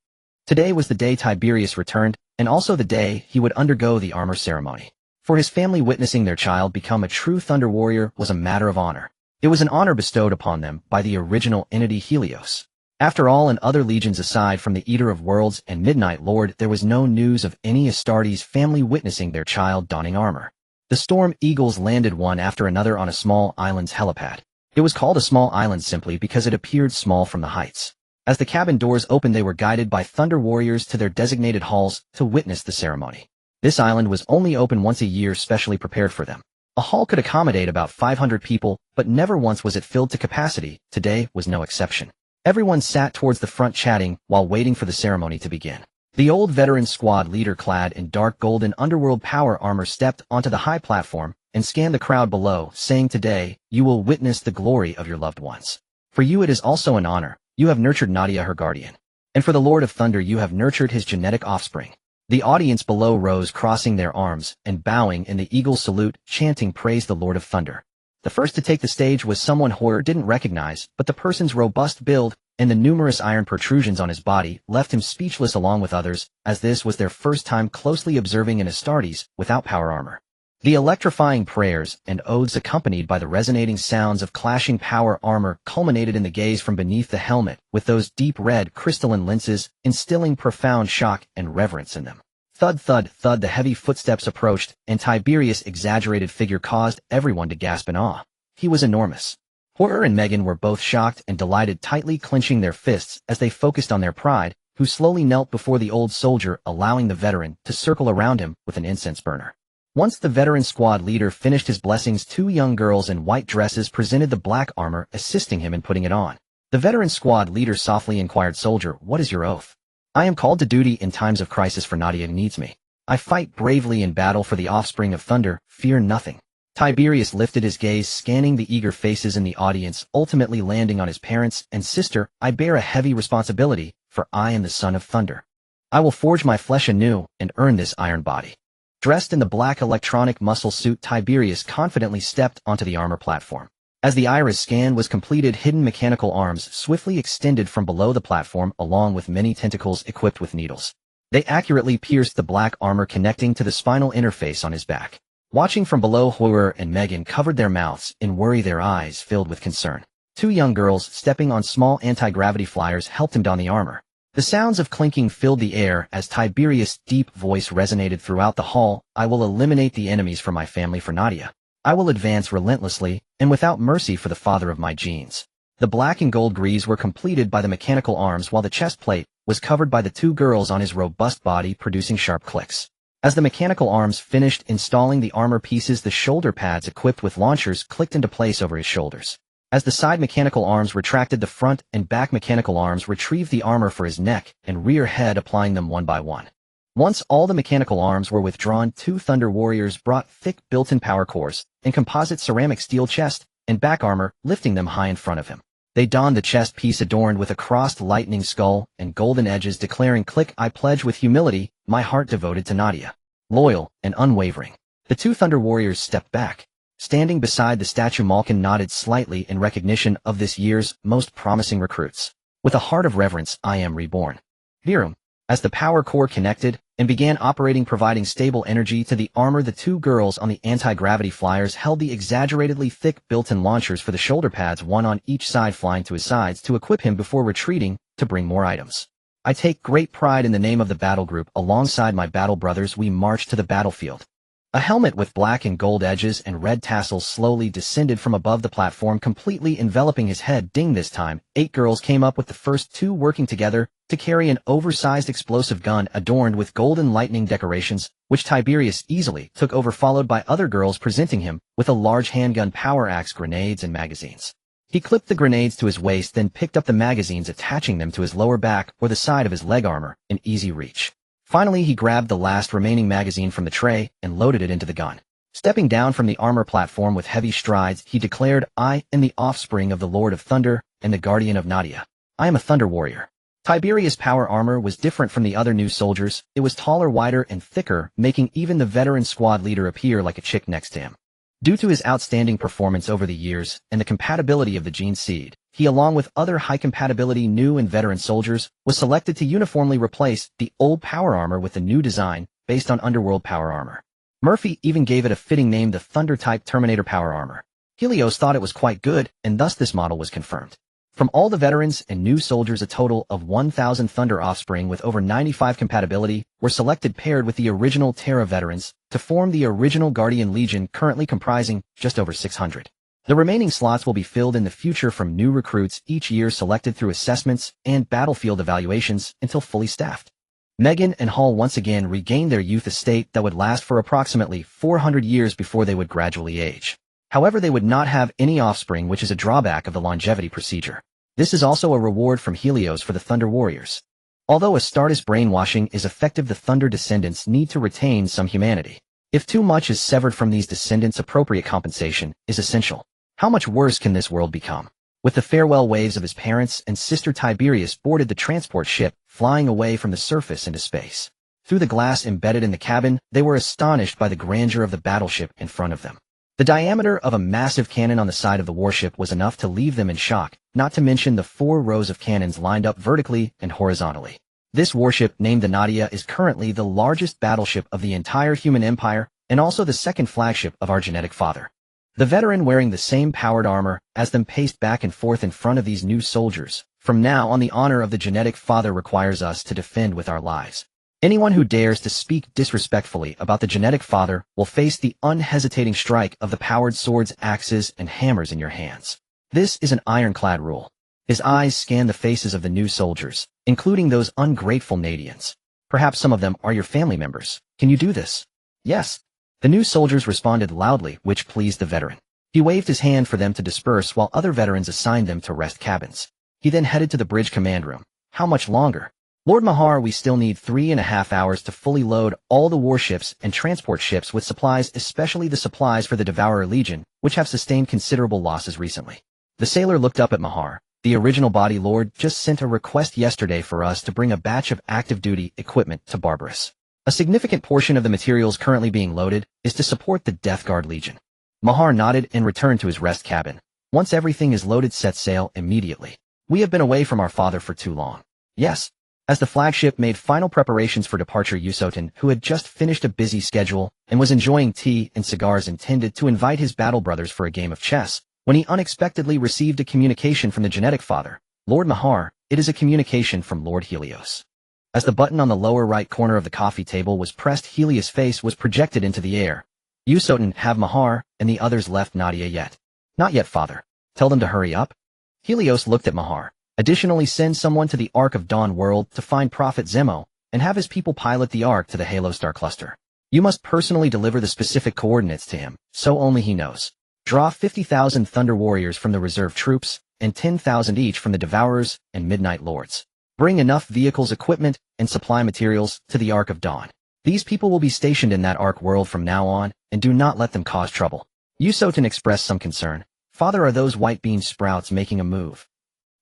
Today was the day Tiberius returned, and also the day he would undergo the armor ceremony. For his family, witnessing their child become a true Thunder Warrior was a matter of honor. It was an honor bestowed upon them by the original entity Helios. After all, in other legions aside from the Eater of Worlds and Midnight Lord, there was no news of any Astartes family witnessing their child donning armor. The Storm Eagles landed one after another on a small island's helipad. It was called a small island simply because it appeared small from the heights. As the cabin doors opened, they were guided by Thunder Warriors to their designated halls to witness the ceremony. This island was only open once a year, specially prepared for them. A hall could accommodate about 500 people, but never once was it filled to capacity. Today was no exception. Everyone sat towards the front chatting while waiting for the ceremony to begin. The old veteran squad leader, clad in dark golden underworld power armor, stepped onto the high platform and scanned the crowd below, saying, Today, you will witness the glory of your loved ones. For you it is also an honor. You have nurtured Nadia, her guardian. And for the Lord of Thunder, you have nurtured his genetic offspring. The audience below rose, crossing their arms and bowing in the eagle salute, chanting, Praise the Lord of Thunder. The first to take the stage was someone Horror didn't recognize, but the person's robust build and the numerous iron protrusions on his body left him speechless, along with others, as this was their first time closely observing an Astartes without power armor. The electrifying prayers and oaths, accompanied by the resonating sounds of clashing power armor, culminated in the gaze from beneath the helmet, with those deep red crystalline lenses instilling profound shock and reverence in them. Thud, thud, thud, the heavy footsteps approached, and Tiberius' exaggerated figure caused everyone to gasp in awe. He was enormous. Horror and Megan were both shocked and delighted, tightly clenching their fists as they focused on their pride, who slowly knelt before the old soldier, allowing the veteran to circle around him with an incense burner. Once the veteran squad leader finished his blessings, two young girls in white dresses presented the black armor, assisting him in putting it on. The veteran squad leader softly inquired, "Soldier, what is your oath?" "I am called to duty in times of crisis, for Nadia needs me. I fight bravely in battle for the offspring of thunder, fear nothing." Tiberius lifted his gaze, scanning the eager faces in the audience, ultimately landing on his parents and sister. "I bear a heavy responsibility, for I am the son of thunder. I will forge my flesh anew and earn this iron body." Dressed in the black electronic muscle suit, Tiberius confidently stepped onto the armor platform. As the iris scan was completed, hidden mechanical arms swiftly extended from below the platform, along with many tentacles equipped with needles. They accurately pierced the black armor, connecting to the spinal interface on his back. Watching from below, Hoyer and Megan covered their mouths in worry, their eyes filled with concern. Two young girls, stepping on small anti-gravity flyers, helped him don the armor. The sounds of clinking filled the air as Tiberius' deep voice resonated throughout the hall. "I will eliminate the enemies for my family, for Nadia. I will advance relentlessly and without mercy for the father of my genes." The black and gold greaves were completed by the mechanical arms, while the chest plate was covered by the two girls on his robust body, producing sharp clicks. As the mechanical arms finished installing the armor pieces, the shoulder pads equipped with launchers clicked into place over his shoulders. As the side mechanical arms retracted, the front and back mechanical arms retrieved the armor for his neck and rear head, applying them one by one. Once all the mechanical arms were withdrawn, two Thunder Warriors brought thick built-in power cores and composite ceramic steel chest and back armor, lifting them high in front of him. They donned the chest piece adorned with a crossed lightning skull and golden edges, declaring, "Click, I pledge with humility, my heart devoted to Nadia. Loyal and unwavering." The two Thunder Warriors stepped back. Standing beside the statue, Malkin nodded slightly in recognition of this year's most promising recruits. "With a heart of reverence, I am reborn." Virum. As the power core connected and began operating, providing stable energy to the armor, the two girls on the anti-gravity flyers held the exaggeratedly thick built-in launchers for the shoulder pads, one on each side, flying to his sides to equip him before retreating to bring more items. "I take great pride in the name of the battle group. Alongside my battle brothers, we march to the battlefield." A helmet with black and gold edges and red tassels slowly descended from above the platform, completely enveloping his head. Ding! This time, 8 girls came up, with the first 2 working together to carry an oversized explosive gun adorned with golden lightning decorations, which Tiberius easily took over, followed by other girls presenting him with a large handgun, power axe, grenades, and magazines. He clipped the grenades to his waist, then picked up the magazines, attaching them to his lower back or the side of his leg armor in easy reach. Finally, he grabbed the last remaining magazine from the tray and loaded it into the gun. Stepping down from the armor platform with heavy strides, he declared, "I am the offspring of the Lord of Thunder and the guardian of Nadia. I am a Thunder Warrior." Tiberius' power armor was different from the other new soldiers. It was taller, wider, and thicker, making even the veteran squad leader appear like a chick next to him. Due to his outstanding performance over the years and the compatibility of the gene seed, he, along with other high-compatibility new and veteran soldiers, was selected to uniformly replace the old power armor with the new design based on Underworld power armor. Murphy even gave it a fitting name, the Thunder-type Terminator power armor. Helios thought it was quite good, and thus this model was confirmed. From all the veterans and new soldiers, a total of 1,000 Thunder offspring with over 95 compatibility were selected, paired with the original Terra veterans, to form the original Guardian Legion, currently comprising just over 600. The remaining slots will be filled in the future from new recruits each year, selected through assessments and battlefield evaluations until fully staffed. Megan and Hall once again regained their youth estate that would last for approximately 400 years before they would gradually age. However, they would not have any offspring, which is a drawback of the longevity procedure. This is also a reward from Helios for the Thunder Warriors. Although Astartes brainwashing is effective, the Thunder descendants need to retain some humanity. If too much is severed from these descendants, appropriate compensation is essential. How much worse can this world become? With the farewell waves of his parents and sister, Tiberius boarded the transport ship, flying away from the surface into space. Through the glass embedded in the cabin, they were astonished by the grandeur of the battleship in front of them. The diameter of a massive cannon on the side of the warship was enough to leave them in shock, not to mention the 4 rows of cannons lined up vertically and horizontally. This warship, named the Nadia, is currently the largest battleship of the entire human empire and also the second flagship of our genetic father. The veteran, wearing the same powered armor as them, paced back and forth in front of these new soldiers. "From now on, the honor of the genetic father requires us to defend with our lives. Anyone who dares to speak disrespectfully about the genetic father will face the unhesitating strike of the powered swords, axes, and hammers in your hands. This is an ironclad rule." His eyes scanned the faces of the new soldiers, including those ungrateful Nadians. Perhaps some of them are your family members. Can you do this? Yes. The new soldiers responded loudly, which pleased the veteran. He waved his hand for them to disperse while other veterans assigned them to rest cabins. He then headed to the bridge command room. How much longer? Lord Mahar, we still need 3.5 hours to fully load all the warships and transport ships with supplies, especially the supplies for the Devourer Legion, which have sustained considerable losses recently. The sailor looked up at Mahar. The original body lord just sent a request yesterday for us to bring a batch of active duty equipment to Barbarous. A significant portion of the materials currently being loaded is to support the Death Guard Legion. Mahar nodded and returned to his rest cabin. Once everything is loaded, set sail immediately. We have been away from our father for too long. Yes. As the flagship made final preparations for departure, Yusotin, who had just finished a busy schedule and was enjoying tea and cigars, intended to invite his battle brothers for a game of chess, when he unexpectedly received a communication from the genetic father, Lord Mahar. It is a communication from Lord Helios. As the button on the lower right corner of the coffee table was pressed, Helios' face was projected into the air. Yusotin, have Mahar and the others left Nadia yet? Not yet, father. Tell them to hurry up. Helios looked at Mahar. Additionally, send someone to the Ark of Dawn world to find Prophet Zemo, and have his people pilot the Ark to the Halo Star cluster. You must personally deliver the specific coordinates to him, so only he knows. Draw 50,000 Thunder Warriors from the reserve troops, and 10,000 each from the Devourers and Midnight Lords. Bring enough vehicles, equipment, and supply materials to the Ark of Dawn. These people will be stationed in that Ark world from now on, and do not let them cause trouble. Yusotin expressed some concern. Father, are those white bean sprouts making a move?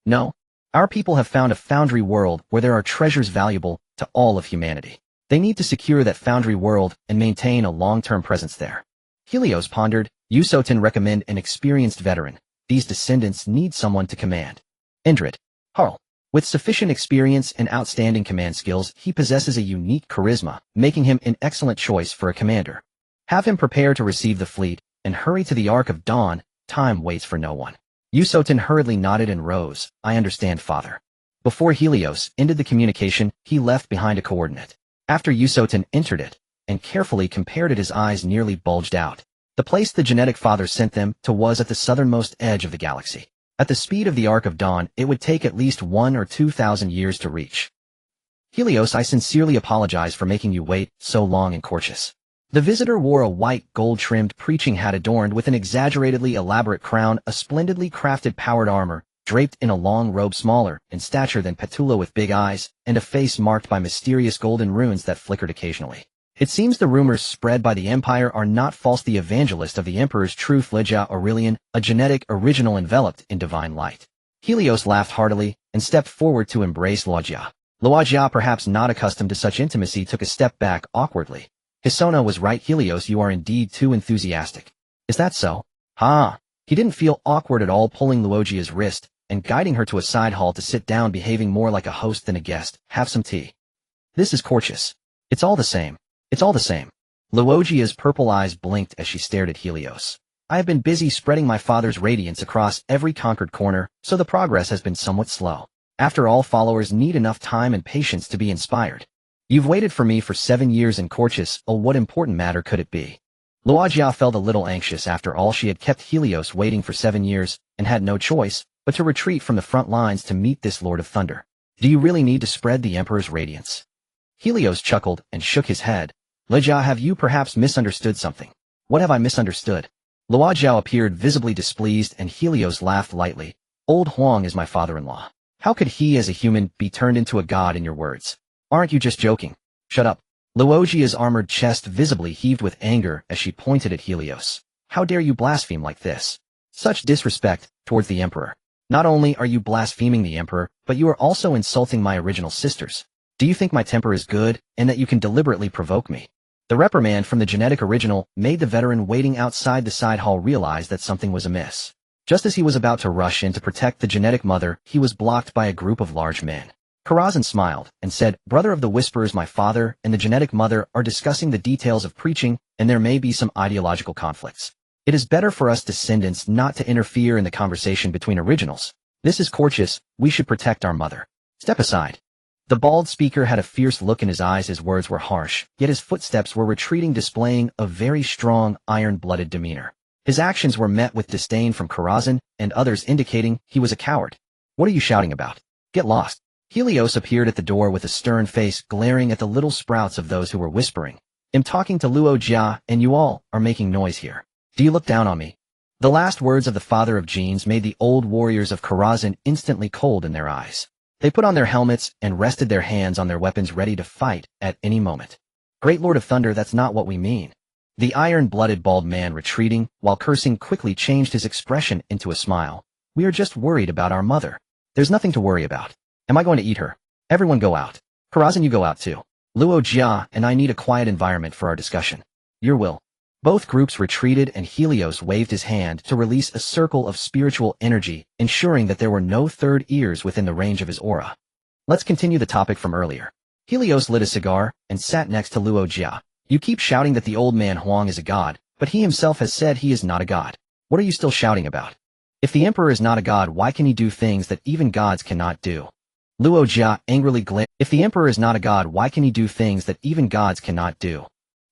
No. Our people have found a foundry world where there are treasures valuable to all of humanity. They need to secure that foundry world and maintain a long-term presence there. Helios pondered. Yusotin recommend an experienced veteran. These descendants need someone to command. Indrid. Harl. With sufficient experience and outstanding command skills, he possesses a unique charisma, making him an excellent choice for a commander. Have him prepare to receive the fleet, and hurry to the Ark of Dawn. Time waits for no one. Yusotin hurriedly nodded and rose. I understand, father. Before Helios ended the communication, he left behind a coordinate. After Yusotin entered it, and carefully compared it, his eyes nearly bulged out. The place the genetic father sent them to was at the southernmost edge of the galaxy. At the speed of the Ark of Dawn, it would take at least 1,000 or 2,000 years to reach. Helios, I sincerely apologize for making you wait so long in Corchus. The visitor wore a white, gold-trimmed preaching hat adorned with an exaggeratedly elaborate crown, a splendidly crafted powered armor, draped in a long robe smaller in stature than Petula, with big eyes, and a face marked by mysterious golden runes that flickered occasionally. It seems the rumors spread by the Empire are not false. The evangelist of the Emperor's truth, Legia Aurelian, a genetic original enveloped in divine light. Helios laughed heartily and stepped forward to embrace Legia. Legia, perhaps not accustomed to such intimacy, took a step back awkwardly. Hisona was right, Helios, you are indeed too enthusiastic. Is that so? Ha! He didn't feel awkward at all, pulling Leogia's wrist and guiding her to a side hall to sit down, behaving more like a host than a guest. Have some tea. This is Corchus. It's all the same. It's all the same. Leogia's purple eyes blinked as she stared at Helios. I have been busy spreading my father's radiance across every conquered corner, so the progress has been somewhat slow. After all, followers need enough time and patience to be inspired. You've waited for me for 7 years in Corchus. Oh, what important matter could it be? Leogia felt a little anxious. After all, she had kept Helios waiting for 7 years, and had no choice but to retreat from the front lines to meet this Lord of Thunder. Do you really need to spread the Emperor's radiance? Helios chuckled and shook his head. Legia, have you perhaps misunderstood something? What have I misunderstood? Leogia appeared visibly displeased, and Helios laughed lightly. Old Huang is my father-in-law. How could he as a human be turned into a god in your words? Aren't you just joking? Shut up. Leogia's armored chest visibly heaved with anger as she pointed at Helios. How dare you blaspheme like this? Such disrespect towards the Emperor. Not only are you blaspheming the Emperor, but you are also insulting my original sisters. Do you think my temper is good, and that you can deliberately provoke me? The reprimand from the genetic original made the veteran waiting outside the side hall realize that something was amiss. Just as he was about to rush in to protect the genetic mother, he was blocked by a group of large men. Karazhan smiled and said, Brother of the Whisperers, my father and the genetic mother are discussing the details of preaching, and there may be some ideological conflicts. It is better for us descendants not to interfere in the conversation between originals. This is Corchus. We should protect our mother. Step aside. The bald speaker had a fierce look in his eyes. His words were harsh, yet his footsteps were retreating, displaying a very strong, iron-blooded demeanor. His actions were met with disdain from Karazhan and others, indicating he was a coward. What are you shouting about? Get lost. Helios appeared at the door with a stern face glaring at the little sprouts of those who were whispering. I'm talking to Luo Jia, and you all are making noise here. Do you look down on me? The last words of the father of genes made the old warriors of Karazhan instantly cold in their eyes. They put on their helmets and rested their hands on their weapons ready to fight at any moment. Great Lord of Thunder, that's not what we mean. The iron-blooded bald man retreating, while cursing, quickly changed his expression into a smile. We are just worried about our mother. There's nothing to worry about. Am I going to eat her? Everyone go out. Karazhan, you go out too. Luo Jia and I need a quiet environment for our discussion. Your will. Both groups retreated and Helios waved his hand to release a circle of spiritual energy, ensuring that there were no third ears within the range of his aura. Let's continue the topic from earlier. Helios lit a cigar and sat next to Luo Jia. You keep shouting that the old man Huang is a god, but he himself has said he is not a god. What are you still shouting about? If the emperor is not a god, why can he do things that even gods cannot do? Luo Jia angrily glared. If the emperor is not a god, why can he do things that even gods cannot do?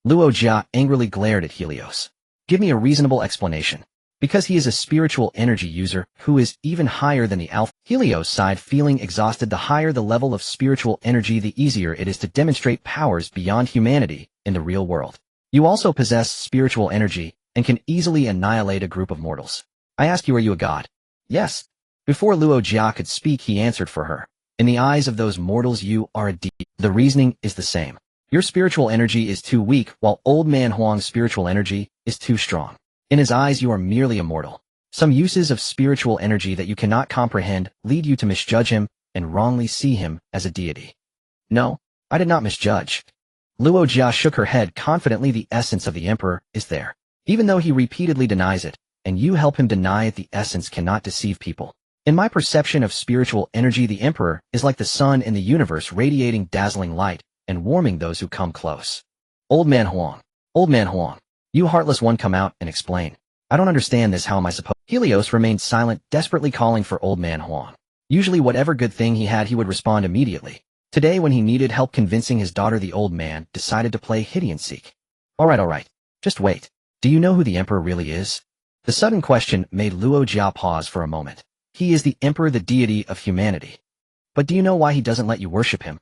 Luo Jia angrily glared at Helios. Give me a reasonable explanation. Because he is a spiritual energy user who is even higher than the alpha. Helios sighed, feeling exhausted. The higher the level of spiritual energy, the easier it is to demonstrate powers beyond humanity in the real world. You also possess spiritual energy and can easily annihilate a group of mortals. I ask you, are you a god? Yes. Before Luo Jia could speak, he answered for her. In the eyes of those mortals, you are a deity. The reasoning is the same. Your spiritual energy is too weak, while Old Man Huang's spiritual energy is too strong. In his eyes, you are merely a mortal. Some uses of spiritual energy that you cannot comprehend lead you to misjudge him and wrongly see him as a deity. No, I did not misjudge. Luo Jia shook her head confidently. The essence of the emperor is there. Even though he repeatedly denies it, and you help him deny it, the essence cannot deceive people. In my perception of spiritual energy, the emperor is like the sun in the universe, radiating dazzling light and warming those who come close. Old Man Huang. Old Man Huang. You heartless one, come out and explain. I don't understand this. How am I supposed? Helios remained silent, desperately calling for Old Man Huang. Usually whatever good thing he had, he would respond immediately. Today, when he needed help convincing his daughter, the old man decided to play hide and seek. All right. Just wait. Do you know who the emperor really is? The sudden question made Luo Jia pause for a moment. He is the emperor, the deity of humanity. But do you know why he doesn't let you worship him?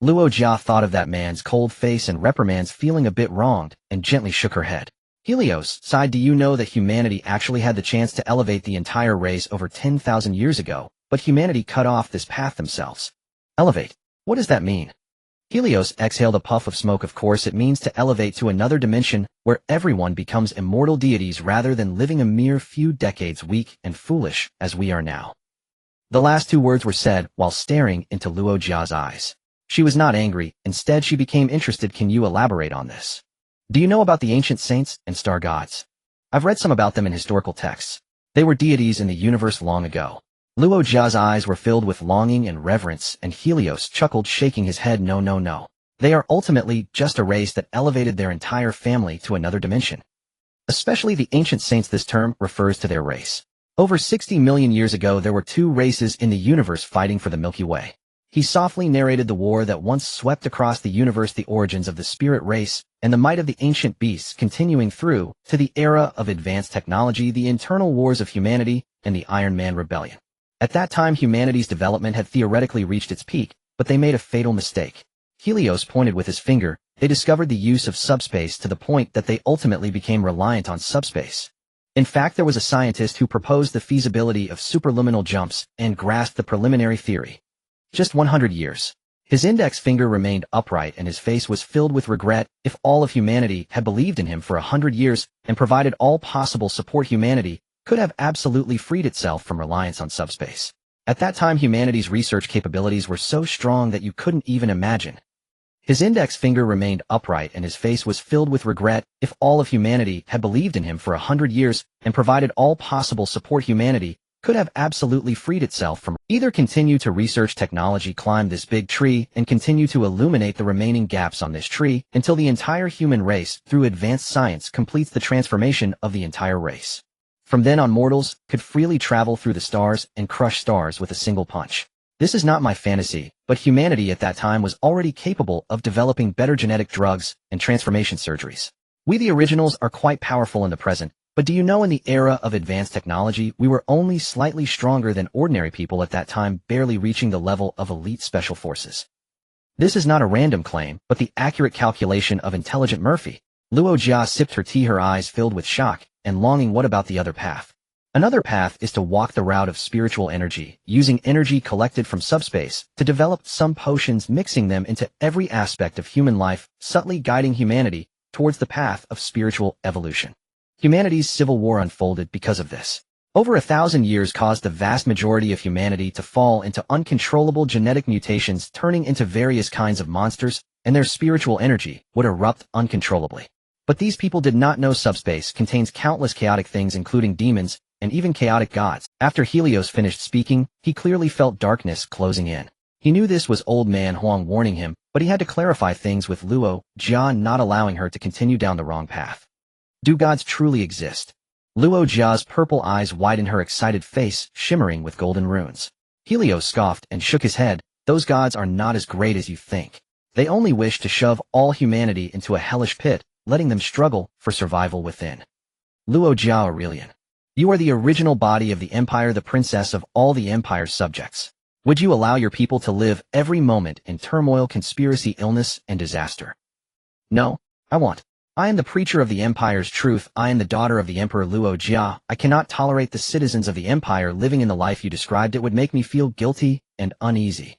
Luo Jia thought of that man's cold face and reprimands, feeling a bit wronged, and gently shook her head. Helios sighed. Do you know that humanity actually had the chance to elevate the entire race over 10,000 years ago, but humanity cut off this path themselves? Elevate. What does that mean? Helios exhaled a puff of smoke. Of course, it means to elevate to another dimension where everyone becomes immortal deities rather than living a mere few decades weak and foolish as we are now. The last two words were said while staring into Luo Jia's eyes. She was not angry. Instead, she became interested. Can you elaborate on this? Do you know about the ancient saints and star gods? I've read some about them in historical texts. They were deities in the universe long ago. Luo Jia's eyes were filled with longing and reverence, and Helios chuckled, shaking his head. No. They are ultimately just a race that elevated their entire family to another dimension. Especially the ancient saints. This term refers to their race. Over 60 million years ago, there were two races in the universe fighting for the Milky Way. He softly narrated the war that once swept across the universe, the origins of the spirit race, and the might of the ancient beasts, continuing through to the era of advanced technology, the internal wars of humanity, and the Iron Man rebellion. At that time, humanity's development had theoretically reached its peak, but they made a fatal mistake. Helios pointed with his finger. They discovered the use of subspace to the point that they ultimately became reliant on subspace. In fact, there was a scientist who proposed the feasibility of superluminal jumps and grasped the preliminary theory. Just 100 years. His index finger remained upright and his face was filled with regret. If all of humanity had believed in him for 100 years and provided all possible support, humanity could have absolutely freed itself from reliance on subspace. At that time, humanity's research capabilities were so strong that you couldn't even imagine. His index finger remained upright and his face was filled with regret. If all of humanity had believed in him for 100 years and provided all possible support, humanity could have absolutely freed itself from either continue to research technology, climb this big tree, and continue to illuminate the remaining gaps on this tree until the entire human race, through advanced science, completes the transformation of the entire race. From then on, mortals could freely travel through the stars and crush stars with a single punch. This is not my fantasy, but humanity at that time was already capable of developing better genetic drugs and transformation surgeries. We the originals are quite powerful in the present, But do you know in the era of advanced technology, we were only slightly stronger than ordinary people at that time, barely reaching the level of elite special forces. This is not a random claim, but the accurate calculation of intelligent Murphy. Luo Jia sipped her tea, her eyes filled with shock and longing. What about the other path? Another path is to walk the route of spiritual energy, using energy collected from subspace to develop some potions, mixing them into every aspect of human life, subtly guiding humanity towards the path of spiritual evolution. Humanity's civil war unfolded because of this. Over 1,000 years caused the vast majority of humanity to fall into uncontrollable genetic mutations, turning into various kinds of monsters, and their spiritual energy would erupt uncontrollably. But these people did not know subspace contains countless chaotic things, including demons, and even chaotic gods. After Helios finished speaking, he clearly felt darkness closing in. He knew this was Old Man Huang warning him, but he had to clarify things with Luo Jia, not allowing her to continue down the wrong path. Do gods truly exist? Luo Jia's purple eyes widened, her excited face shimmering with golden runes. Helios scoffed and shook his head. Those gods are not as great as you think. They only wish to shove all humanity into a hellish pit, letting them struggle for survival within. Luo Jia Aurelian. You are the original body of the empire, the princess of all the empire's subjects. Would you allow your people to live every moment in turmoil, conspiracy, illness, and disaster? No, I won't. I am the preacher of the empire's truth. I am the daughter of the Emperor Luo Jia. I cannot tolerate the citizens of the empire living in the life you described. It would make me feel guilty and uneasy.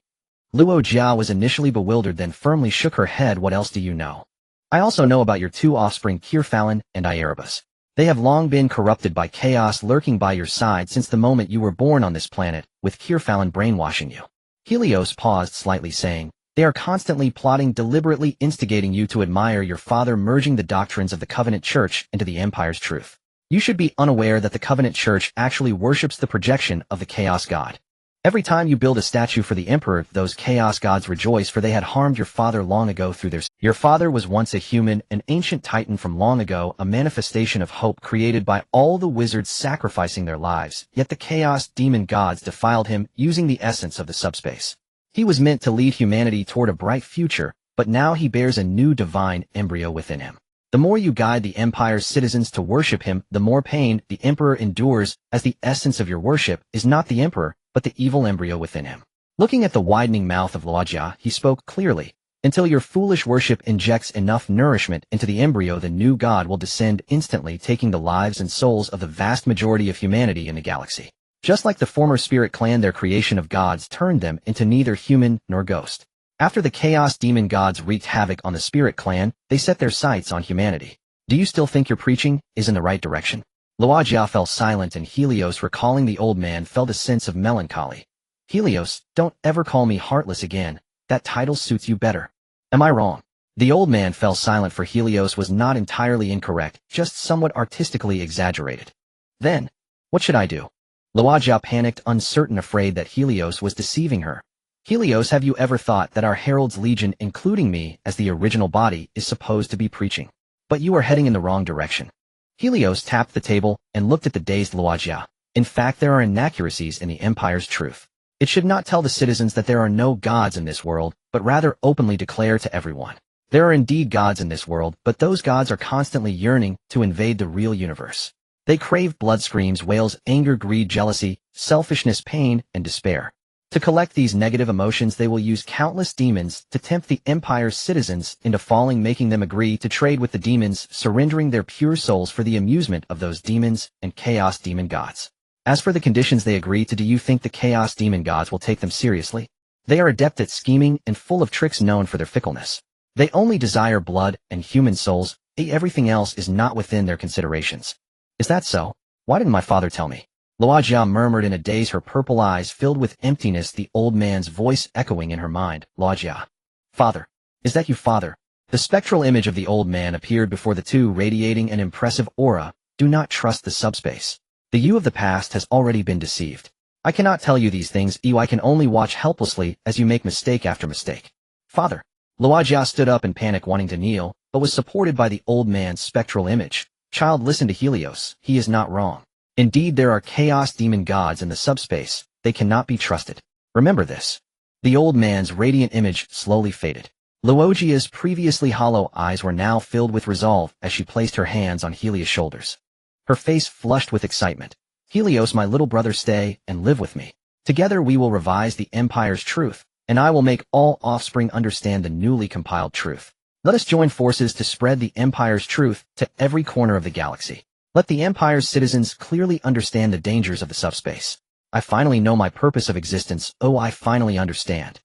Luo Jia was initially bewildered, then firmly shook her head. What else do you know? I also know about your two offspring, Kirfalin and Ierebus. They have long been corrupted by chaos lurking by your side since the moment you were born on this planet, with Kirfalin brainwashing you. Helios paused slightly, saying, they are constantly plotting, deliberately instigating you to admire your father, merging the doctrines of the Covenant Church into the Empire's truth. You should be unaware that the Covenant Church actually worships the projection of the Chaos God. Every time you build a statue for the Emperor, those Chaos Gods rejoice, for they had harmed your father long ago through their... Your father was once a human, an ancient titan from long ago, a manifestation of hope created by all the wizards sacrificing their lives, yet the Chaos Demon Gods defiled him, using the essence of the subspace. He was meant to lead humanity toward a bright future, but now he bears a new divine embryo within him. The more you guide the Empire's citizens to worship him, the more pain the Emperor endures, as the essence of your worship is not the Emperor, but the evil embryo within him. Looking at the widening mouth of Luo Jia, he spoke clearly. Until your foolish worship injects enough nourishment into the embryo, the new god will descend instantly, taking the lives and souls of the vast majority of humanity in the galaxy. Just like the former Spirit Clan, their creation of gods turned them into neither human nor ghost. After the Chaos Demon Gods wreaked havoc on the Spirit Clan, they set their sights on humanity. Do you still think your preaching is in the right direction? Luo Jia fell silent, and Helios, recalling the old man, felt a sense of melancholy. Helios, don't ever call me heartless again. That title suits you better. Am I wrong? The old man fell silent, for Helios was not entirely incorrect, just somewhat artistically exaggerated. Then, what should I do? Luo Jia panicked, uncertain, afraid that Helios was deceiving her. Helios, have you ever thought that our Herald's Legion, including me as the original body, is supposed to be preaching? But you are heading in the wrong direction. Helios tapped the table and looked at the dazed Luo Jia. In fact, there are inaccuracies in the Empire's truth. It should not tell the citizens that there are no gods in this world, but rather openly declare to everyone. There are indeed gods in this world, but those gods are constantly yearning to invade the real universe. They crave blood, screams, wails, anger, greed, jealousy, selfishness, pain, and despair. To collect these negative emotions, they will use countless demons to tempt the Empire's citizens into falling, making them agree to trade with the demons, surrendering their pure souls for the amusement of those demons and Chaos Demon Gods. As for the conditions they agree to, do you think the Chaos Demon Gods will take them seriously? They are adept at scheming and full of tricks, known for their fickleness. They only desire blood and human souls. Everything else is not within their considerations. Is that so? Why didn't my father tell me? Luo Jia murmured in a daze, her purple eyes filled with emptiness, the old man's voice echoing in her mind. Luo Jia. Father. Is that you, father? The spectral image of the old man appeared before the two, radiating an impressive aura. Do not trust the subspace. The you of the past has already been deceived. I cannot tell you these things, I can only watch helplessly as you make mistake after mistake. Father. Luo Jia stood up in panic, wanting to kneel, but was supported by the old man's spectral image. Child, listen to Helios. He is not wrong. Indeed, there are Chaos Demon Gods in the subspace. They cannot be trusted. Remember this. The old man's radiant image slowly faded. Luo Jia's previously hollow eyes were now filled with resolve as she placed her hands on Helios' shoulders. her face flushed with excitement. Helios, my little brother, stay and live with me. Together we will revise the Empire's truth, and I will make all offspring understand the newly compiled truth. Let us join forces to spread the Empire's truth to every corner of the galaxy. Let the Empire's citizens clearly understand the dangers of the subspace. I finally know my purpose of existence. Oh, I finally understand.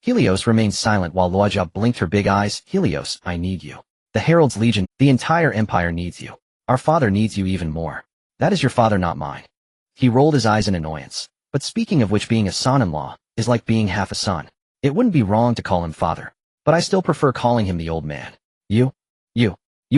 Helios remained silent while Luojia blinked her big eyes. Helios, I need you. The Herald's Legion, the entire Empire needs you. Our father needs you even more. That is your father, not mine. He rolled his eyes in annoyance. But speaking of which, being a son-in-law is like being half a son. It wouldn't be wrong to call him father, but I still prefer calling him the old man. You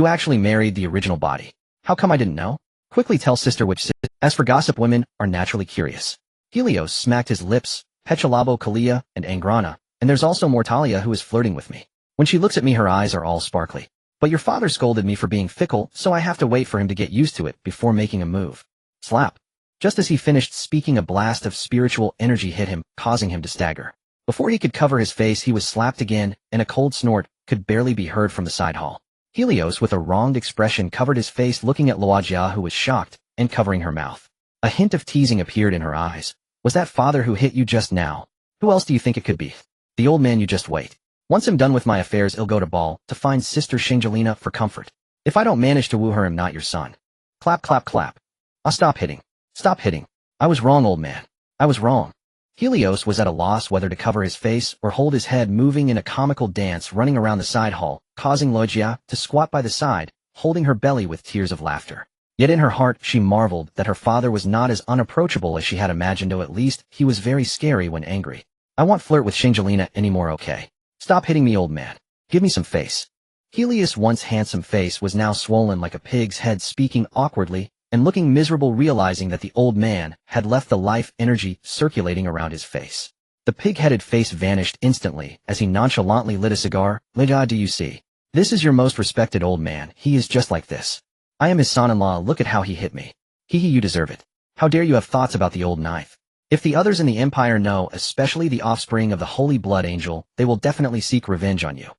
actually married the original body. How come I didn't know? Quickly tell sister which sister. As for gossip, women are naturally curious. Helios smacked his lips. Petulabo, Kalia, and Angrana, and there's also Mortalia who is flirting with me. When she looks at me, her eyes are all sparkly. But your father scolded me for being fickle, so I have to wait for him to get used to it before making a move. Slap. Just as he finished speaking, a blast of spiritual energy hit him, causing him to stagger. Before he could cover his face, he was slapped again, and a cold snort could barely be heard from the side hall. Helios, with a wronged expression, covered his face, looking at Luojia, who was shocked, and covering her mouth. A hint of teasing appeared in her eyes. Was that father who hit you just now? Who else do you think it could be? The old man. You just wait. Once I'm done with my affairs, I'll go to ball to find Sister Shangelina for comfort. If I don't manage to woo her, I'm not your son. Clap, clap, clap. Stop hitting. Stop hitting. I was wrong, old man. I was wrong. Helios was at a loss whether to cover his face or hold his head, moving in a comical dance running around the side hall, causing Luojia to squat by the side, holding her belly with tears of laughter. Yet in her heart she marveled that her father was not as unapproachable as she had imagined, or at least he was very scary when angry. I won't flirt with Shangelina anymore, okay? Stop hitting me, old man. Give me some face. Helios' once handsome face was now swollen like a pig's head, speaking awkwardly and looking miserable, realizing that the old man had left the life energy circulating around his face. The pig-headed face vanished instantly as he nonchalantly lit a cigar. Luojia, do you see? This is your most respected old man. He is just like this. I am his son-in-law. Look at how he hit me. You deserve it. How dare you have thoughts about the old knife? If the others in the Empire know, especially the offspring of the Holy Blood Angel, they will definitely seek revenge on you.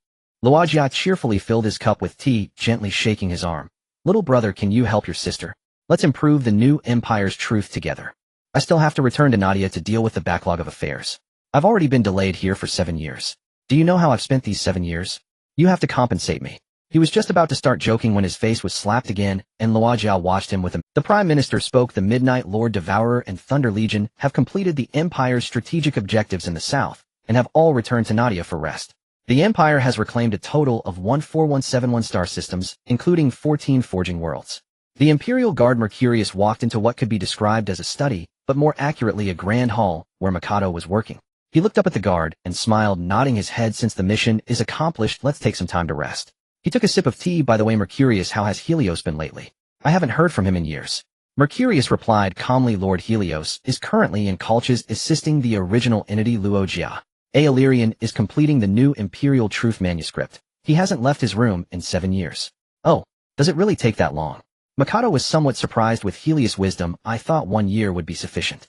Luojia cheerfully filled his cup with tea, gently shaking his arm. Little brother, can you help your sister? Let's improve the new Empire's truth together. I still have to return to Nadia to deal with the backlog of affairs. I've already been delayed here for 7 years. Do you know how I've spent these 7 years? You have to compensate me. He was just about to start joking when his face was slapped again, and Luojia watched him with him. The Prime Minister spoke. The Midnight Lord Devourer and Thunder Legion have completed the Empire's strategic objectives in the south, and have all returned to Nadia for rest. The Empire has reclaimed a total of 14171 star systems, including 14 forging worlds. The Imperial Guard Mercurius walked into what could be described as a study, but more accurately a grand hall, where Mikado was working. He looked up at the guard and smiled, nodding his head. Since the mission is accomplished, let's take some time to rest. He took a sip of tea. By the way, Mercurius, how has Helios been lately? I haven't heard from him in years. Mercurius replied calmly. Lord Helios is currently in Colchis assisting the original entity Luojia. Illyrian is completing the new Imperial Truth manuscript. He hasn't left his room in 7 years. Oh, does it really take that long? Mikado was somewhat surprised with Helios' wisdom. I thought 1 year would be sufficient.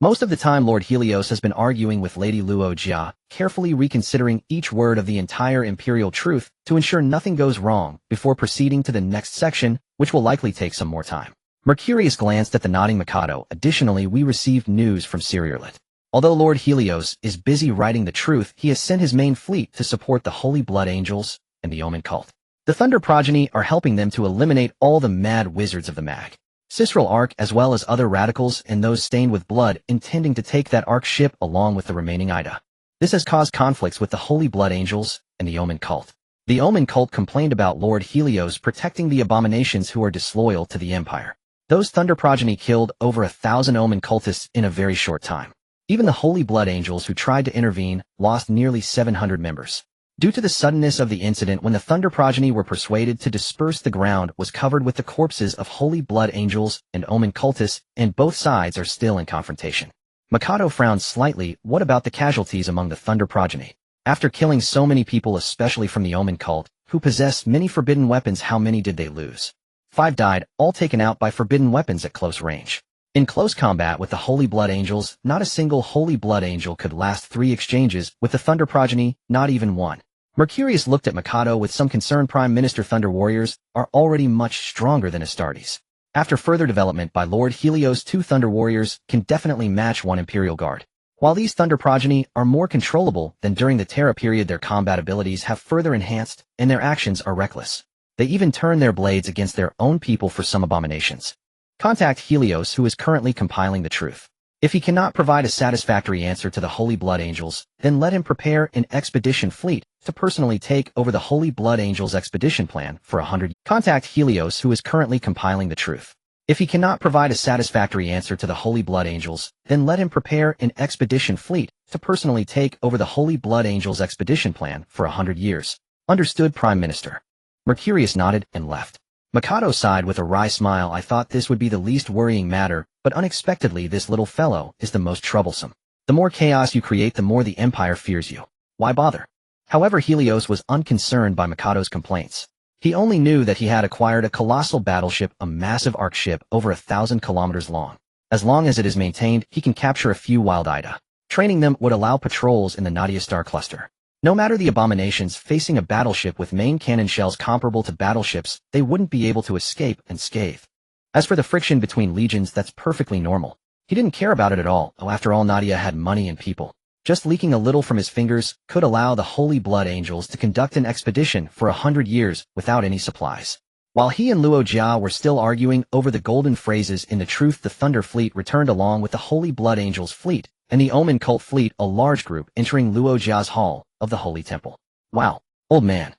Most of the time Lord Helios has been arguing with Lady Luojia, carefully reconsidering each word of the entire Imperial Truth to ensure nothing goes wrong before proceeding to the next section, which will likely take some more time. Mercurius glanced at the nodding Mikado. Additionally, we received news from Siriorlit. Although Lord Helios is busy writing the truth, he has sent his main fleet to support the Holy Blood Angels and the Omen cult. The Thunder Progeny are helping them to eliminate all the mad wizards of the mag. Cicero Ark, as well as other radicals and those stained with blood, intending to take that Ark ship along with the remaining Ida. This has caused conflicts with the Holy Blood Angels and the Omen cult. The Omen cult complained about Lord Helios protecting the abominations who are disloyal to the Empire. Those Thunder Progeny killed over 1,000 Omen cultists in a very short time. Even the Holy Blood Angels who tried to intervene lost nearly 700 members. Due to the suddenness of the incident, when the Thunder Progeny were persuaded to disperse, the ground was covered with the corpses of Holy Blood Angels and Omen cultists, and both sides are still in confrontation. Mikado frowned slightly. What about the casualties among the Thunder Progeny? After killing so many people, especially from the Omen cult, who possessed many forbidden weapons, how many did they lose? 5 died, all taken out by forbidden weapons at close range. In close combat with the Holy Blood Angels, not a single Holy Blood Angel could last 3 exchanges with the Thunder Progeny, not even one. Mercurius looked at Mikado with some concern. Prime Minister, Thunder Warriors are already much stronger than Astartes. After further development by Lord Helios, 2 Thunder Warriors can definitely match 1 Imperial Guard. While these Thunder progeny are more controllable than during the Terra period, their combat abilities have further enhanced, and their actions are reckless. They even turn their blades against their own people for some abominations. Contact Helios, who is currently compiling the truth. If he cannot provide a satisfactory answer to the Holy Blood Angels, then let him prepare an expedition fleet to personally take over the Holy Blood Angels expedition plan for 100. Contact Helios, who is currently compiling the truth. If he cannot provide a satisfactory answer to the Holy Blood Angels, then let him prepare an expedition fleet to personally take over the Holy Blood Angels expedition plan for 100 years. Understood, Prime Minister. Mercurius nodded and left. Mikado sighed with a wry smile. I thought this would be the least worrying matter, but unexpectedly this little fellow is the most troublesome. The more chaos you create, the more the Empire fears you. Why bother? However, Helios was unconcerned by Mikado's complaints. He only knew that he had acquired a colossal battleship, a massive arc ship over 1,000 kilometers long. As long as it is maintained, he can capture a few wild Ida. Training them would allow patrols in the Nadia Star Cluster. No matter the abominations facing a battleship with main cannon shells comparable to battleships, they wouldn't be able to escape unscathed. As for the friction between legions, that's perfectly normal. He didn't care about it at all. After all, Nadia had money and people. Just leaking a little from his fingers could allow the Holy Blood Angels to conduct an expedition for 100 years without any supplies. While he and Luo Jia were still arguing over the golden phrases in the truth, the Thunder Fleet returned along with the Holy Blood Angels fleet and the Omen Cult fleet, a large group entering Luo Jia's hall of the Holy Temple. Wow, old man,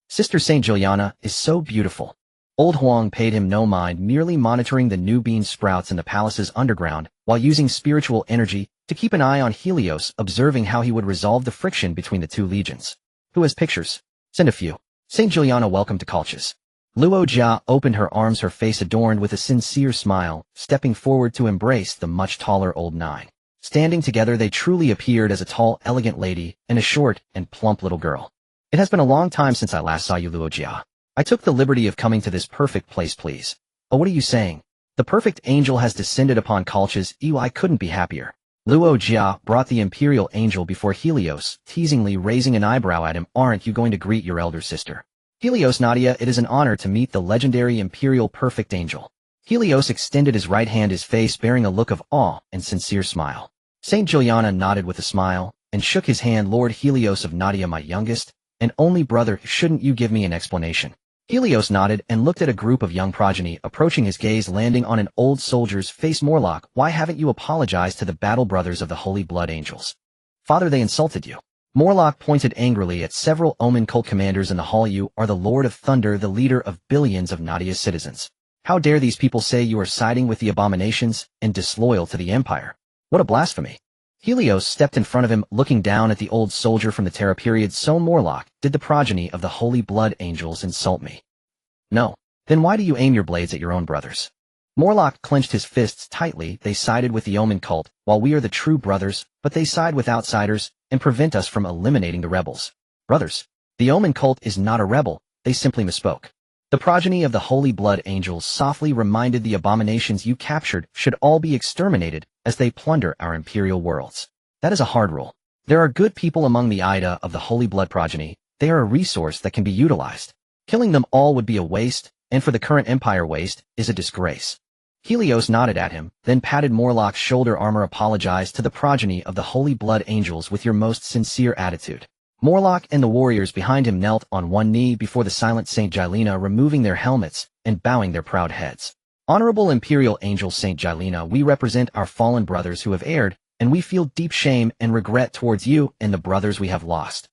Sister Saint Juliana is so beautiful. Old Huang paid him no mind, merely monitoring the new bean sprouts in the palace's underground while using spiritual energy to keep an eye on Helios, observing how he would resolve the friction between the 2 legions. Who has pictures? Send a few. Saint Juliana, welcome to Colchis. Luo Jia opened her arms, her face adorned with a sincere smile, stepping forward to embrace the much taller old 9. Standing together, they truly appeared as a tall, elegant lady and a short and plump little girl. It has been a long time since I last saw you, Luo Jia. I took the liberty of coming to this perfect place, please. Oh, what are you saying? The perfect angel has descended upon Colchis. I couldn't be happier. Luo Jia brought the Imperial Angel before Helios, teasingly raising an eyebrow at him. Aren't you going to greet your elder sister? Helios, Nadia, it is an honor to meet the legendary Imperial Perfect Angel. Helios extended his right hand, his face bearing a look of awe and sincere smile. Saint Juliana nodded with a smile and shook his hand. Lord Helios of Nadia, my youngest and only brother, shouldn't you give me an explanation? Helios nodded and looked at a group of young progeny, approaching, his gaze landing on an old soldier's face. Morlock, why haven't you apologized to the battle brothers of the Holy Blood Angels? Father, they insulted you. Morlock pointed angrily at several Omen Cult commanders in the hall. You are the Lord of Thunder, the leader of billions of Nadia's citizens. How dare these people say you are siding with the abominations and disloyal to the Empire? What a blasphemy. Helios stepped in front of him, looking down at the old soldier from the Terra period. So, Morlock, did the progeny of the Holy Blood Angels insult me? No. Then why do you aim your blades at your own brothers? Morlock clenched his fists tightly. They sided with the Omen Cult, while we are the true brothers, but they side with outsiders and prevent us from eliminating the rebels. Brothers, the Omen Cult is not a rebel, they simply misspoke. The progeny of the Holy Blood Angels softly reminded the abominations you captured should all be exterminated as they plunder our imperial worlds. That is a hard rule. There are good people among the Ida of the Holy Blood progeny. They are a resource that can be utilized. Killing them all would be a waste, and for the current Empire, waste is a disgrace. Helios nodded at him, then patted Morlock's shoulder. Armor, apologize to the progeny of the Holy Blood Angels with your most sincere attitude. Morlock and the warriors behind him knelt on one knee before the silent Saint Gilena, removing their helmets and bowing their proud heads. Honorable Imperial Angel Saint Gilena, we represent our fallen brothers who have erred, and we feel deep shame and regret towards you and the brothers we have lost.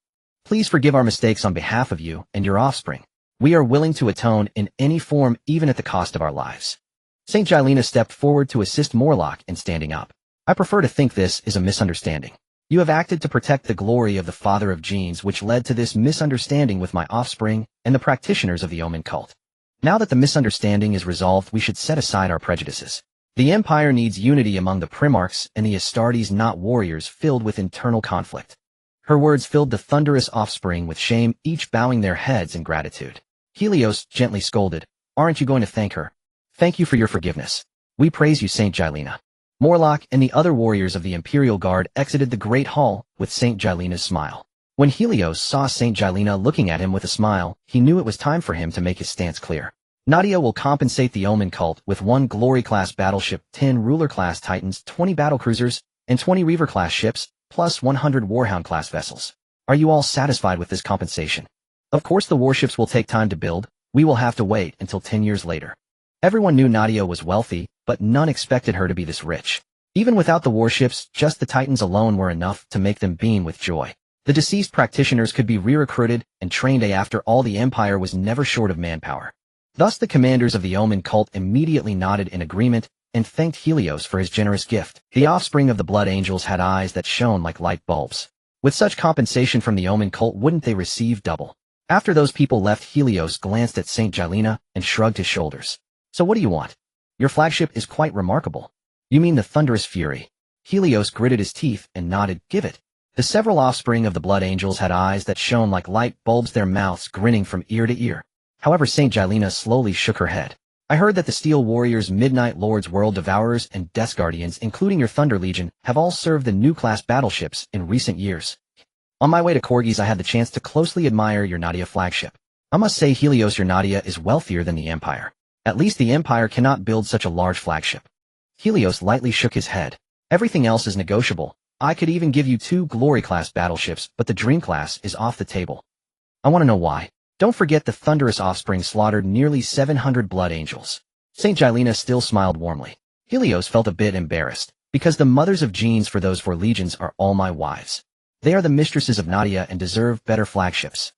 Please forgive our mistakes on behalf of you and your offspring. We are willing to atone in any form, even at the cost of our lives. Saint Gilena stepped forward to assist Morlock in standing up. I prefer to think this is a misunderstanding. You have acted to protect the glory of the Father of Genes, which led to this misunderstanding with my offspring and the practitioners of the Omen Cult. Now that the misunderstanding is resolved, we should set aside our prejudices. The Empire needs unity among the Primarchs and the Astartes, not warriors filled with internal conflict. Her words filled the thunderous offspring with shame, each bowing their heads in gratitude. Helios gently scolded, aren't you going to thank her? Thank you for your forgiveness. We praise you, Saint Gilena. Morlock and the other warriors of the Imperial Guard exited the Great Hall with Saint Gilena's smile. When Helios saw Saint Gilena looking at him with a smile, he knew it was time for him to make his stance clear. Nadia will compensate the Omen cult with 1 Glory-class battleship, 10 Ruler-class Titans, 20 battlecruisers, and 20 Reaver-class ships, plus 100 Warhound-class vessels. Are you all satisfied with this compensation? Of course the warships will take time to build. We will have to wait until 10 years later. Everyone knew Nadia was wealthy, but none expected her to be this rich. Even without the warships, just the Titans alone were enough to make them beam with joy. The deceased practitioners could be re-recruited and trained after all. The Empire was never short of manpower. Thus the commanders of the Omen cult immediately nodded in agreement and thanked Helios for his generous gift. The offspring of the Blood Angels had eyes that shone like light bulbs. With such compensation from the Omen cult, wouldn't they receive double? After those people left, Helios glanced at St. Gilena and shrugged his shoulders. So what do you want? Your flagship is quite remarkable. You mean the Thunderous Fury? Helios gritted his teeth and nodded. Give it. The several offspring of the Blood Angels had eyes that shone like light bulbs, their mouths grinning from ear to ear. However, St. Gilena slowly shook her head. I heard that the Steel Warriors, Midnight Lords, World Devourers, and Death Guardians, including your Thunder Legion, have all served the new class battleships in recent years. On my way to Corgis, I had the chance to closely admire your Nadia flagship. I must say, Helios, your Nadia is wealthier than the Empire. At least the Empire cannot build such a large flagship. Helios lightly shook his head. Everything else is negotiable. I could even give you 2 Glory-class battleships, but the Dream class is off the table. I want to know why. Don't forget the Thunderous offspring slaughtered nearly 700 Blood Angels. St. Gilena still smiled warmly. Helios felt a bit embarrassed, because the mothers of genes for those 4 legions are all my wives. They are the mistresses of Nadia and deserve better flagships.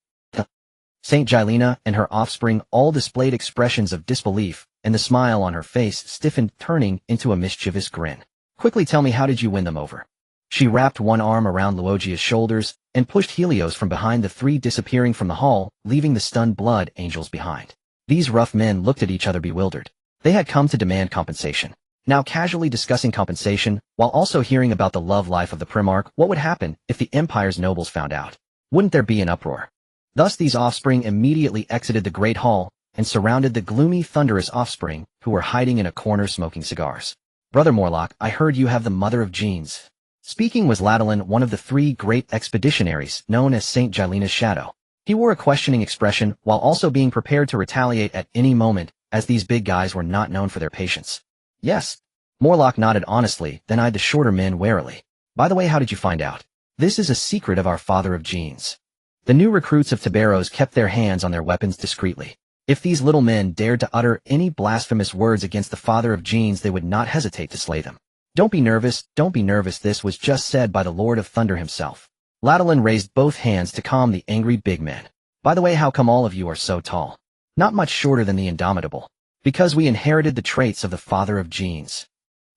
St. Gilena and her offspring all displayed expressions of disbelief, and the smile on her face stiffened, turning into a mischievous grin. Quickly tell me, how did you win them over? She wrapped one arm around Luogia's shoulders and pushed Helios from behind, the 3 disappearing from the hall, leaving the stunned Blood Angels behind. These rough men looked at each other bewildered. They had come to demand compensation. Now casually discussing compensation, while also hearing about the love life of the Primarch. What would happen if the Empire's nobles found out? Wouldn't there be an uproar? Thus these offspring immediately exited the Great Hall and surrounded the gloomy Thunderous offspring, who were hiding in a corner smoking cigars. Brother Morlock, I heard you have the Mother of Genes. Speaking was Ladolin, one of the 3 great expeditionaries, known as St. Gilena's Shadow. He wore a questioning expression while also being prepared to retaliate at any moment, as these big guys were not known for their patience. Yes. Morlock nodded honestly, then eyed the shorter men warily. By the way, how did you find out? This is a secret of our Father of Genes. The new recruits of Tiberos kept their hands on their weapons discreetly. If these little men dared to utter any blasphemous words against the Father of Genes, they would not hesitate to slay them. Don't be nervous, this was just said by the Lord of Thunder himself. Ladolin raised both hands to calm the angry big men. By the way, how come all of you are so tall? Not much shorter than the Indomitable. Because we inherited the traits of the Father of Genes.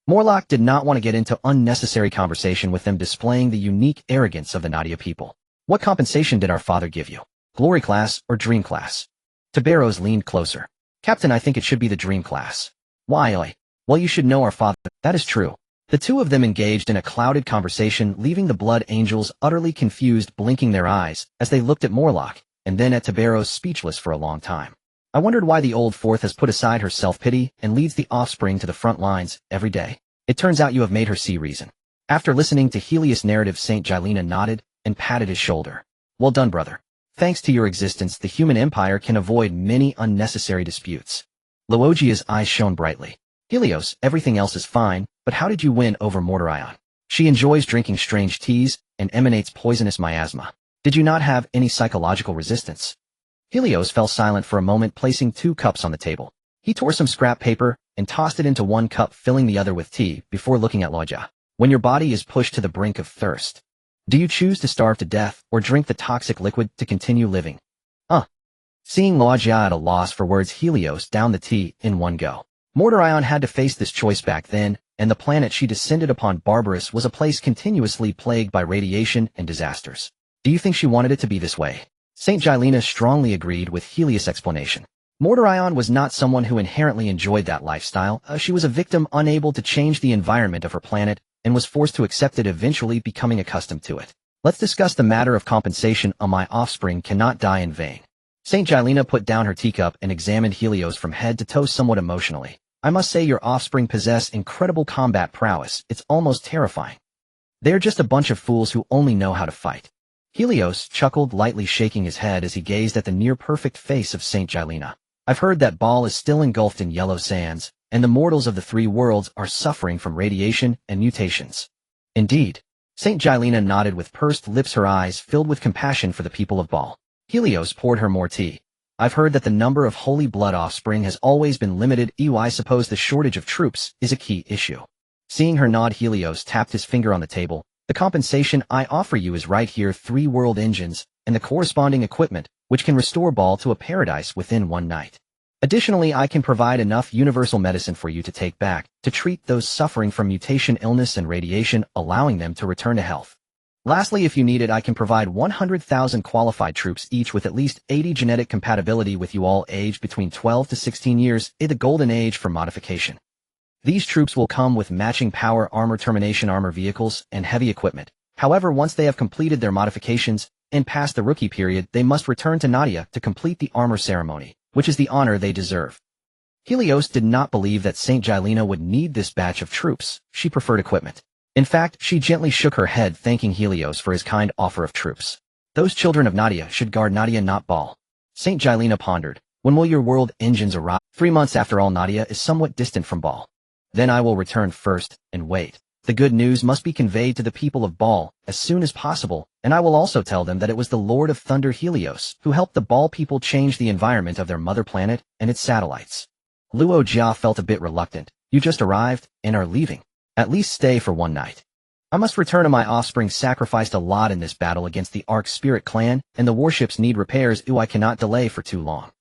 Morlock did not want to get into unnecessary conversation with them, displaying the unique arrogance of the Nadia people. What compensation did our father give you? Glory class or Dream class? Tiberos leaned closer. Captain, I think it should be the Dream class. Why? Well, you should know our father. That is true. The 2 of them engaged in a clouded conversation, leaving the Blood Angels utterly confused, blinking their eyes as they looked at Morlock, and then at Tiberos, speechless for a long time. I wondered why the old fourth has put aside her self-pity and leads the offspring to the front lines every day. It turns out you have made her see reason. After listening to Helios' narrative, St. Gilena nodded and patted his shoulder. Well done, brother. Thanks to your existence, the human empire can avoid many unnecessary disputes. Luogia's eyes shone brightly. Helios, everything else is fine, but how did you win over Mortarion? She enjoys drinking strange teas and emanates poisonous miasma. Did you not have any psychological resistance? Helios fell silent for a moment, placing 2 cups on the table. He tore some scrap paper and tossed it into one cup, filling the other with tea, before looking at Luogia. When your body is pushed to the brink of thirst, do you choose to starve to death or drink the toxic liquid to continue living? Seeing Luogia at a loss for words, Helios downed the tea in one go. Mortarion had to face this choice back then, and the planet she descended upon, Barbarous, was a place continuously plagued by radiation and disasters. Do you think she wanted it to be this way? St. Gilena strongly agreed with Helios' explanation. Mortarion was not someone who inherently enjoyed that lifestyle. She was a victim unable to change the environment of her planet and was forced to accept it, eventually becoming accustomed to it. Let's discuss the matter of compensation. My offspring cannot die in vain. St. Gilena put down her teacup and examined Helios from head to toe somewhat emotionally. I must say your offspring possess incredible combat prowess. It's almost terrifying. They're just a bunch of fools who only know how to fight. Helios chuckled lightly, shaking his head as he gazed at the near-perfect face of St. Gilena. I've heard that Baal is still engulfed in yellow sands, and the mortals of the three worlds are suffering from radiation and mutations. Indeed. Saint Gilena nodded with pursed lips, her eyes filled with compassion for the people of Baal. Helios poured her more tea. I've heard that the number of holy blood offspring has always been limited. I suppose the shortage of troops is a key issue. Seeing her nod, Helios tapped his finger on the table. The compensation I offer you is right here: 3 world engines, and the corresponding equipment, which can restore Baal to a paradise within one night. Additionally, I can provide enough universal medicine for you to take back, to treat those suffering from mutation, illness, and radiation, allowing them to return to health. Lastly, if you need it, I can provide 100,000 qualified troops, each with at least 80 genetic compatibility with you, all aged between 12 to 16 years, in the golden age for modification. These troops will come with matching power armor, termination armor vehicles, and heavy equipment. However, once they have completed their modifications and passed the rookie period, they must return to Nadia to complete the armor ceremony, which is the honor they deserve. Helios did not believe that Saint Gilena would need this batch of troops. She preferred equipment. In fact, she gently shook her head, thanking Helios for his kind offer of troops. Those children of Nadia should guard Nadia, not Baal. Saint Gilena pondered. When will your world engines arrive? 3 months. After all, Nadia is somewhat distant from Baal. Then I will return first, and wait. The good news must be conveyed to the people of Baal as soon as possible, and I will also tell them that it was the Lord of Thunder, Helios, who helped the Baal people change the environment of their mother planet and its satellites. Luo Jia felt a bit reluctant. You just arrived and are leaving. At least stay for one night. I must return to my offspring. Sacrificed a lot in this battle against the Arc Spirit clan, and the warships need repairs. I cannot delay for too long.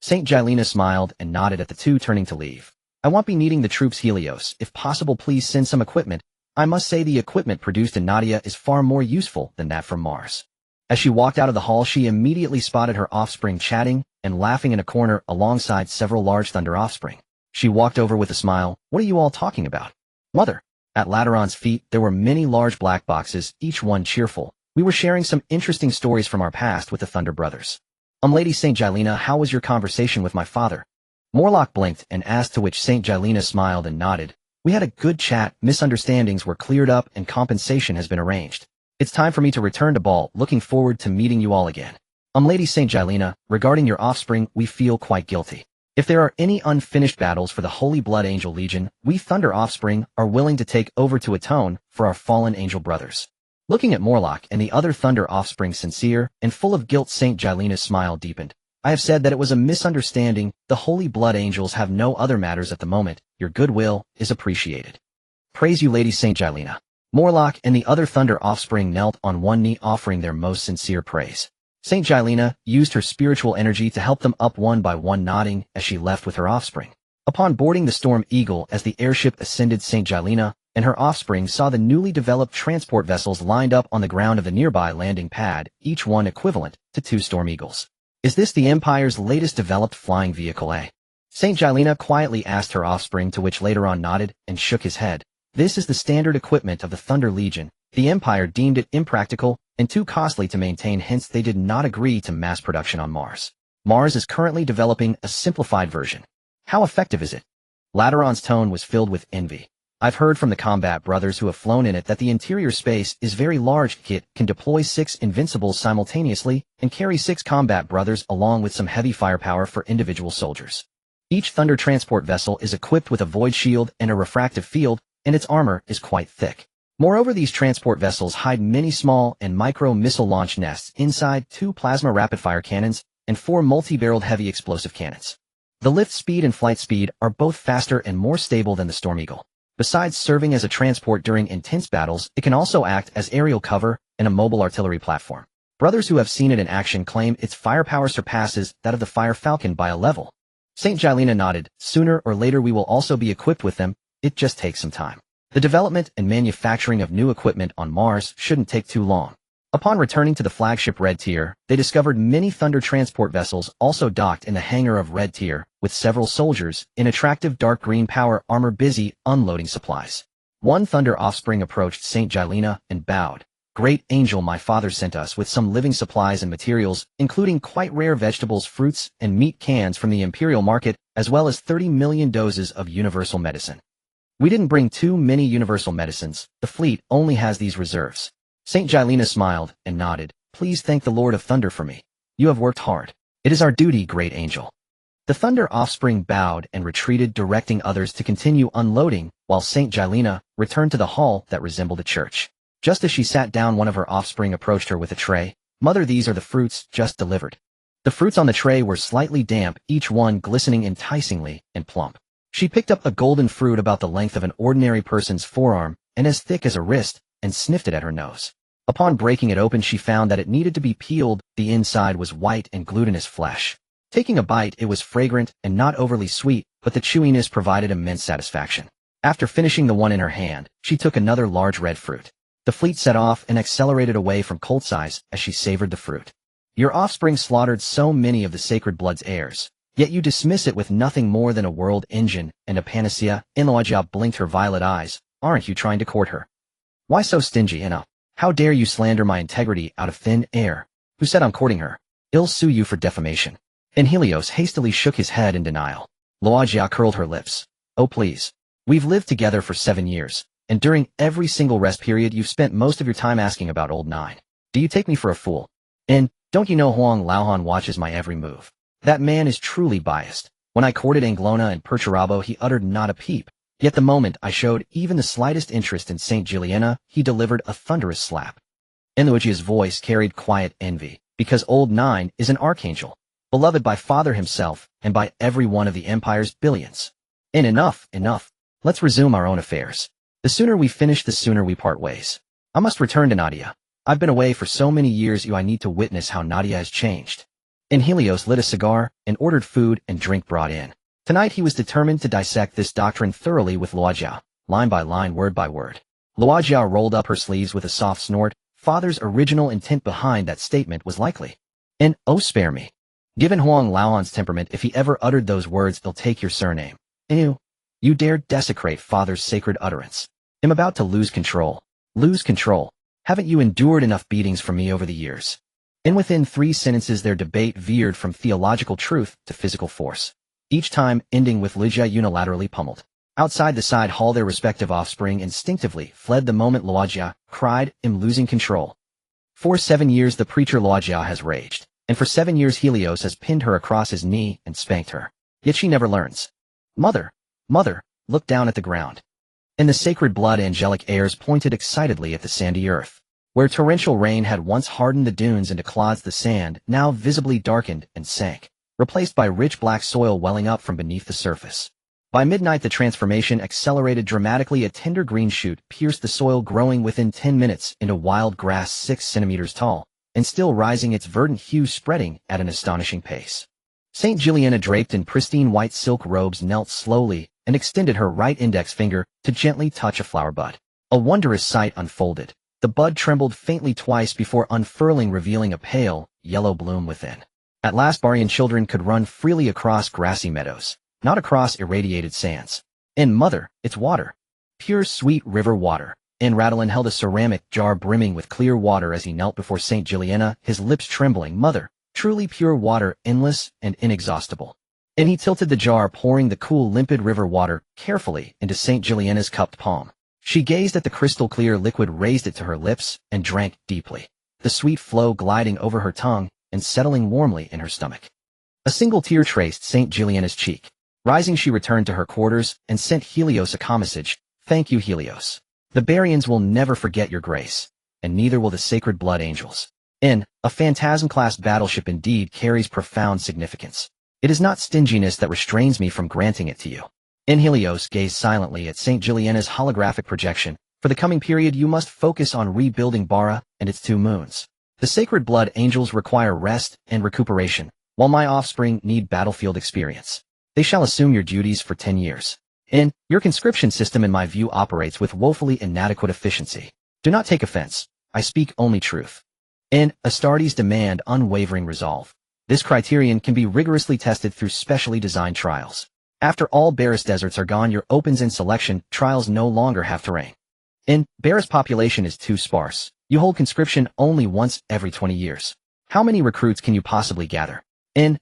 Saint Gilena smiled and nodded at the two, turning to leave. I won't be needing the troops, Helios. If possible, please send some equipment. I must say the equipment produced in Nadia is far more useful than that from Mars. As she walked out of the hall, she immediately spotted her offspring chatting and laughing in a corner alongside several large Thunder offspring. She walked over with a smile. What are you all talking about? Mother. At Lateran's feet, there were many large black boxes, each one cheerful. We were sharing some interesting stories from our past with the Thunder brothers. Lady Saint Gilena, how was your conversation with my father? Morlock blinked and asked, to which Saint Gilena smiled and nodded. We had a good chat, misunderstandings were cleared up, and compensation has been arranged. It's time for me to return to Baal, looking forward to meeting you all again. Lady Saint Gilena, regarding your offspring, we feel quite guilty. If there are any unfinished battles for the Holy Blood Angel Legion, we Thunder offspring are willing to take over to atone for our fallen angel brothers. Looking at Morlock and the other Thunder offspring, sincere and full of guilt, Saint Gilena's smile deepened. I have said that it was a misunderstanding. The Holy Blood Angels have no other matters at the moment. Your goodwill is appreciated. Praise you, Lady Saint Gilena. Morlock and the other Thunder offspring knelt on one knee, offering their most sincere praise. Saint Gilena used her spiritual energy to help them up one by one, nodding as she left with her offspring. Upon boarding the Storm Eagle, as the airship ascended, Saint Gilena and her offspring saw the newly developed transport vessels lined up on the ground of the nearby landing pad, each one equivalent to 2 Storm Eagles. Is this the Empire's latest developed flying vehicle, eh? Saint Gilena quietly asked her offspring, to which later on nodded and shook his head. This is the standard equipment of the Thunder Legion. The Empire deemed it impractical and too costly to maintain, hence they did not agree to mass production on Mars. Mars is currently developing a simplified version. How effective is it? Lateran's tone was filled with envy. I've heard from the combat brothers who have flown in it that the interior space is very large. It can deploy 6 invincibles simultaneously and carry 6 combat brothers along with some heavy firepower for individual soldiers. Each Thunder transport vessel is equipped with a void shield and a refractive field, and its armor is quite thick. Moreover, these transport vessels hide many small and micro missile launch nests inside 2 plasma rapid-fire cannons and 4 multi-barreled heavy explosive cannons. The lift speed and flight speed are both faster and more stable than the Storm Eagle. Besides serving as a transport during intense battles, it can also act as aerial cover and a mobile artillery platform. Brothers who have seen it in action claim its firepower surpasses that of the Fire Falcon by a level. Saint Gilena nodded. Sooner or later we will also be equipped with them. It just takes some time. The development and manufacturing of new equipment on Mars shouldn't take too long. Upon returning to the flagship Red Tier, they discovered many Thunder transport vessels also docked in the hangar of Red Tier, with several soldiers in attractive dark green power armor busy unloading supplies. One Thunder offspring approached Saint Gilena and bowed. Great Angel, my father sent us with some living supplies and materials, including quite rare vegetables, fruits, and meat cans from the Imperial market, as well as 30 million doses of universal medicine. We didn't bring too many universal medicines. The fleet only has these reserves. Saint Gilena smiled and nodded. Please thank the Lord of Thunder for me. You have worked hard. It is our duty, Great Angel. The Thunder offspring bowed and retreated, directing others to continue unloading, while Saint Gilena returned to the hall that resembled a church. Just as she sat down, one of her offspring approached her with a tray. "Mother, these are the fruits just delivered." The fruits on the tray were slightly damp, each one glistening enticingly and plump. She picked up a golden fruit about the length of an ordinary person's forearm and as thick as a wrist, and sniffed it at her nose. Upon breaking it open, she found that it needed to be peeled. The inside was white and glutinous flesh. Taking a bite, it was fragrant and not overly sweet, but the chewiness provided immense satisfaction. After finishing the one in her hand, she took another large red fruit. The fleet set off and accelerated away from Colt's eyes as she savored the fruit. "Your offspring slaughtered so many of the sacred blood's heirs, yet you dismiss it with nothing more than a world engine and a panacea." Inloajia blinked her violet eyes. "Aren't you trying to court her? Why so stingy, Ina? How dare you slander my integrity out of thin air? Who said I'm courting her? I'll sue you for defamation." And Helios hastily shook his head in denial. Loajia curled her lips. "Oh please. We've lived together for 7 years, and during every single rest period you've spent most of your time asking about old Nine. Do you take me for a fool? And don't you know Huang Laohan watches my every move? That man is truly biased. When I courted Anglona and Perturabo, he uttered not a peep. Yet the moment I showed even the slightest interest in Saint Gilena, he delivered a thunderous slap." Inloajia's voice carried quiet envy, because old Nine is an archangel, beloved by Father himself and by every one of the Empire's billions. "And enough. Let's resume our own affairs. The sooner we finish, the sooner we part ways. I must return to Nadia. I've been away for so many years, I need to witness how Nadia has changed." And Helios lit a cigar and ordered food and drink brought in. Tonight he was determined to dissect this doctrine thoroughly with Loajia, line by line, word by word. Loajia rolled up her sleeves with a soft snort. Father's original intent behind that statement was likely. And, oh spare me. Given Huang Laohan's temperament, if he ever uttered those words, "He'll take your surname." Ew. You dare desecrate Father's sacred utterance. I'm about to lose control. Lose control. Haven't you endured enough beatings from me over the years? And within 3 sentences their debate veered from theological truth to physical force, each time ending with Loajia unilaterally pummeled. Outside the side hall, their respective offspring instinctively fled the moment Loajia cried, "I'm losing control." For 7 years the preacher Loajia has raged, and for 7 years Helios has pinned her across his knee and spanked her. Yet she never learns. Mother, look down at the ground." And the sacred blood angelic airs pointed excitedly at the sandy earth. Where torrential rain had once hardened the dunes into clods, the sand now visibly darkened and sank, replaced by rich black soil welling up from beneath the surface. By midnight the transformation accelerated dramatically. A tender green shoot pierced the soil, growing within 10 minutes into wild grass 6 centimeters tall, and still rising, its verdant hue spreading at an astonishing pace. Saint Gilena, draped in pristine white silk robes, knelt slowly and extended her right index finger to gently touch a flower bud. A wondrous sight unfolded. The bud trembled faintly twice before unfurling, revealing a pale, yellow bloom within. At last Barian children could run freely across grassy meadows, not across irradiated sands. And mother, it's water. Pure sweet river water. And Radalin held a ceramic jar brimming with clear water as he knelt before Saint Gilena, his lips trembling. "Mother, truly pure water, endless and inexhaustible." And he tilted the jar, pouring the cool, limpid river water carefully into Saint Gilena's cupped palm. She gazed at the crystal-clear liquid, raised it to her lips, and drank deeply, the sweet flow gliding over her tongue and settling warmly in her stomach. A single tear traced Saint Gilena's cheek. Rising, she returned to her quarters and sent Helios a calm message. "Thank you, Helios. The Barians will never forget your grace, and neither will the sacred blood angels." A Phantasm-class battleship indeed carries profound significance. It is not stinginess that restrains me from granting it to you. Helios gazed silently at Saint Gilena's holographic projection. "For the coming period you must focus on rebuilding Bara and its 2 moons. The sacred blood angels require rest and recuperation, while my offspring need battlefield experience. They shall assume your duties for 10 years. Your conscription system, in my view, operates with woefully inadequate efficiency. Do not take offense. I speak only truth. Astartes demand unwavering resolve. This criterion can be rigorously tested through specially designed trials. After all Barris deserts are gone, your opens and selection trials no longer have terrain. Barris population is too sparse. You hold conscription only once every 20 years. How many recruits can you possibly gather?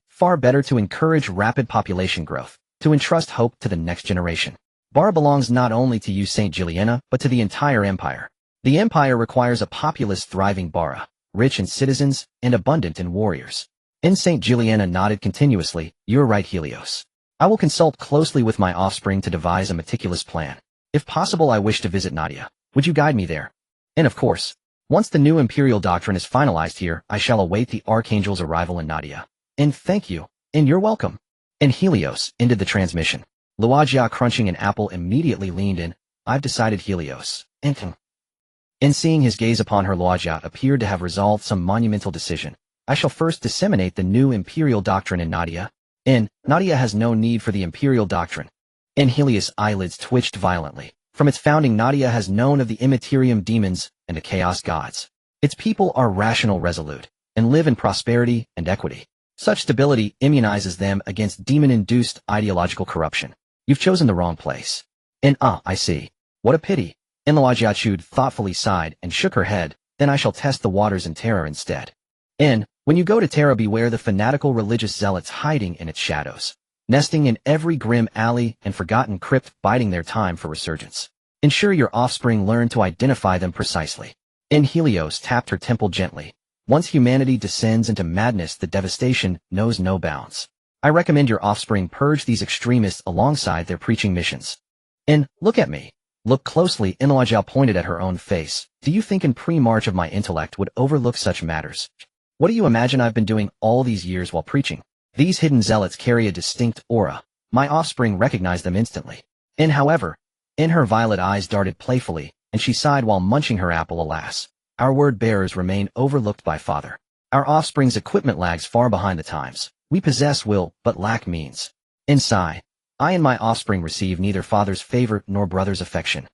Far better to encourage rapid population growth, to entrust hope to the next generation. Bara belongs not only to you, Saint Gilena, but to the entire empire. The empire requires a populous, thriving Bara, rich in citizens and abundant in warriors. St. Juliana nodded continuously. You're right, Helios. I will consult closely with my offspring to devise a meticulous plan. If possible, I wish to visit Nadia. Would you guide me there? And of course, once the new imperial doctrine is finalized here, I shall await the Archangel's arrival in Nadia. And thank you. And you're welcome. And Helios ended the transmission. Luagia, crunching an apple, immediately leaned in. I've decided, Helios. And seeing his gaze upon her, Luagia appeared to have resolved some monumental decision. I shall first disseminate the new imperial doctrine in Nadia. And Nadia has no need for the imperial doctrine. And Helios' eyelids twitched violently. From its founding, Nadia has known of the immaterium demons and the chaos gods. Its people are rational, resolute, and live in prosperity and equity. Such stability immunizes them against demon-induced ideological corruption. You've chosen the wrong place. And I see. What a pity. And Luagia thoughtfully sighed and shook her head. Then I shall test the waters in Terra instead. And when you go to Terra, beware the fanatical religious zealots hiding in its shadows, nesting in every grim alley and forgotten crypt, biding their time for resurgence. Ensure your offspring learn to identify them precisely. And Helios tapped her temple gently. Once humanity descends into madness, the devastation knows no bounds. I recommend your offspring purge these extremists alongside their preaching missions. And look at me. Look closely. Luagia pointed at her own face. Do you think in pre-march of my intellect would overlook such matters? What do you imagine I've been doing all these years while preaching? These hidden zealots carry a distinct aura. My offspring recognized them instantly. And however, in her violet eyes darted playfully, and she sighed while munching her apple. Alas, our word-bearers remain overlooked by Father. Our offspring's equipment lags far behind the times. We possess will, but lack means. And sigh, I and my offspring receive neither Father's favor nor brother's affection.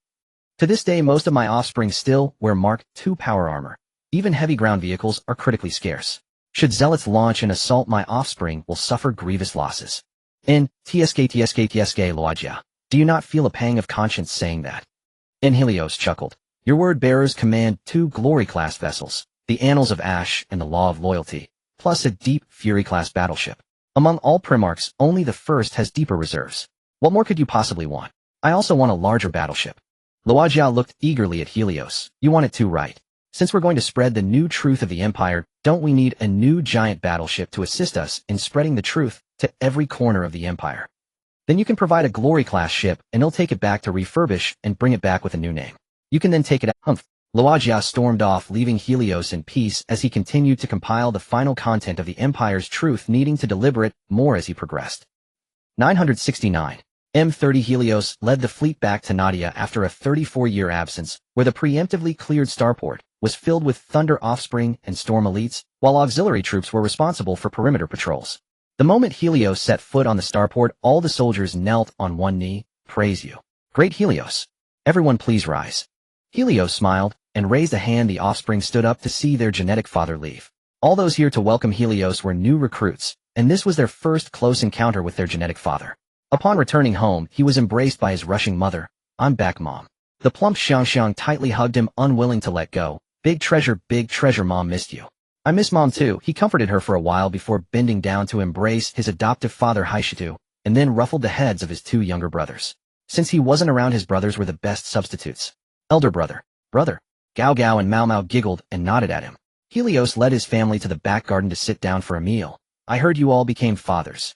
To this day, most of my offspring still wear Mark II power armor. Even heavy ground vehicles are critically scarce. Should zealots launch an assault, my offspring will suffer grievous losses. And tsk Luagia, do you not feel a pang of conscience saying that? And Helios chuckled. Your word-bearers command 2 glory-class vessels, the Annals of Ash and the Law of Loyalty, plus a deep Fury-class battleship. Among all Primarchs, only the first has deeper reserves. What more could you possibly want? I also want a larger battleship. Luagia looked eagerly at Helios. You want it too, right? Since we're going to spread the new truth of the Empire, don't we need a new giant battleship to assist us in spreading the truth to every corner of the Empire? Then you can provide a glory-class ship, and they'll take it back to refurbish and bring it back with a new name. You can then take it out. Luagia stormed off, leaving Helios in peace as he continued to compile the final content of the Empire's truth, needing to deliberate more as he progressed. 969. M30 Helios led the fleet back to Nadia after a 34-year absence, where the preemptively cleared starport was filled with Thunder offspring and Storm elites, while auxiliary troops were responsible for perimeter patrols. The moment Helios set foot on the starport, all the soldiers knelt on one knee. Praise you, great Helios. Everyone please rise. Helios smiled and raised a hand. The offspring stood up to see their genetic father leave. All those here to welcome Helios were new recruits, and this was their first close encounter with their genetic father. Upon returning home, he was embraced by his rushing mother. I'm back, Mom. The plump Xiang tightly hugged him, unwilling to let go. Big treasure, Mom missed you. I miss Mom too. He comforted her for a while before bending down to embrace his adoptive father Haishitu, and then ruffled the heads of his 2 younger brothers. Since he wasn't around, his brothers were the best substitutes. Elder brother. Gao Gao and Mao Mao giggled and nodded at him. Helios led his family to the back garden to sit down for a meal. I heard you all became fathers.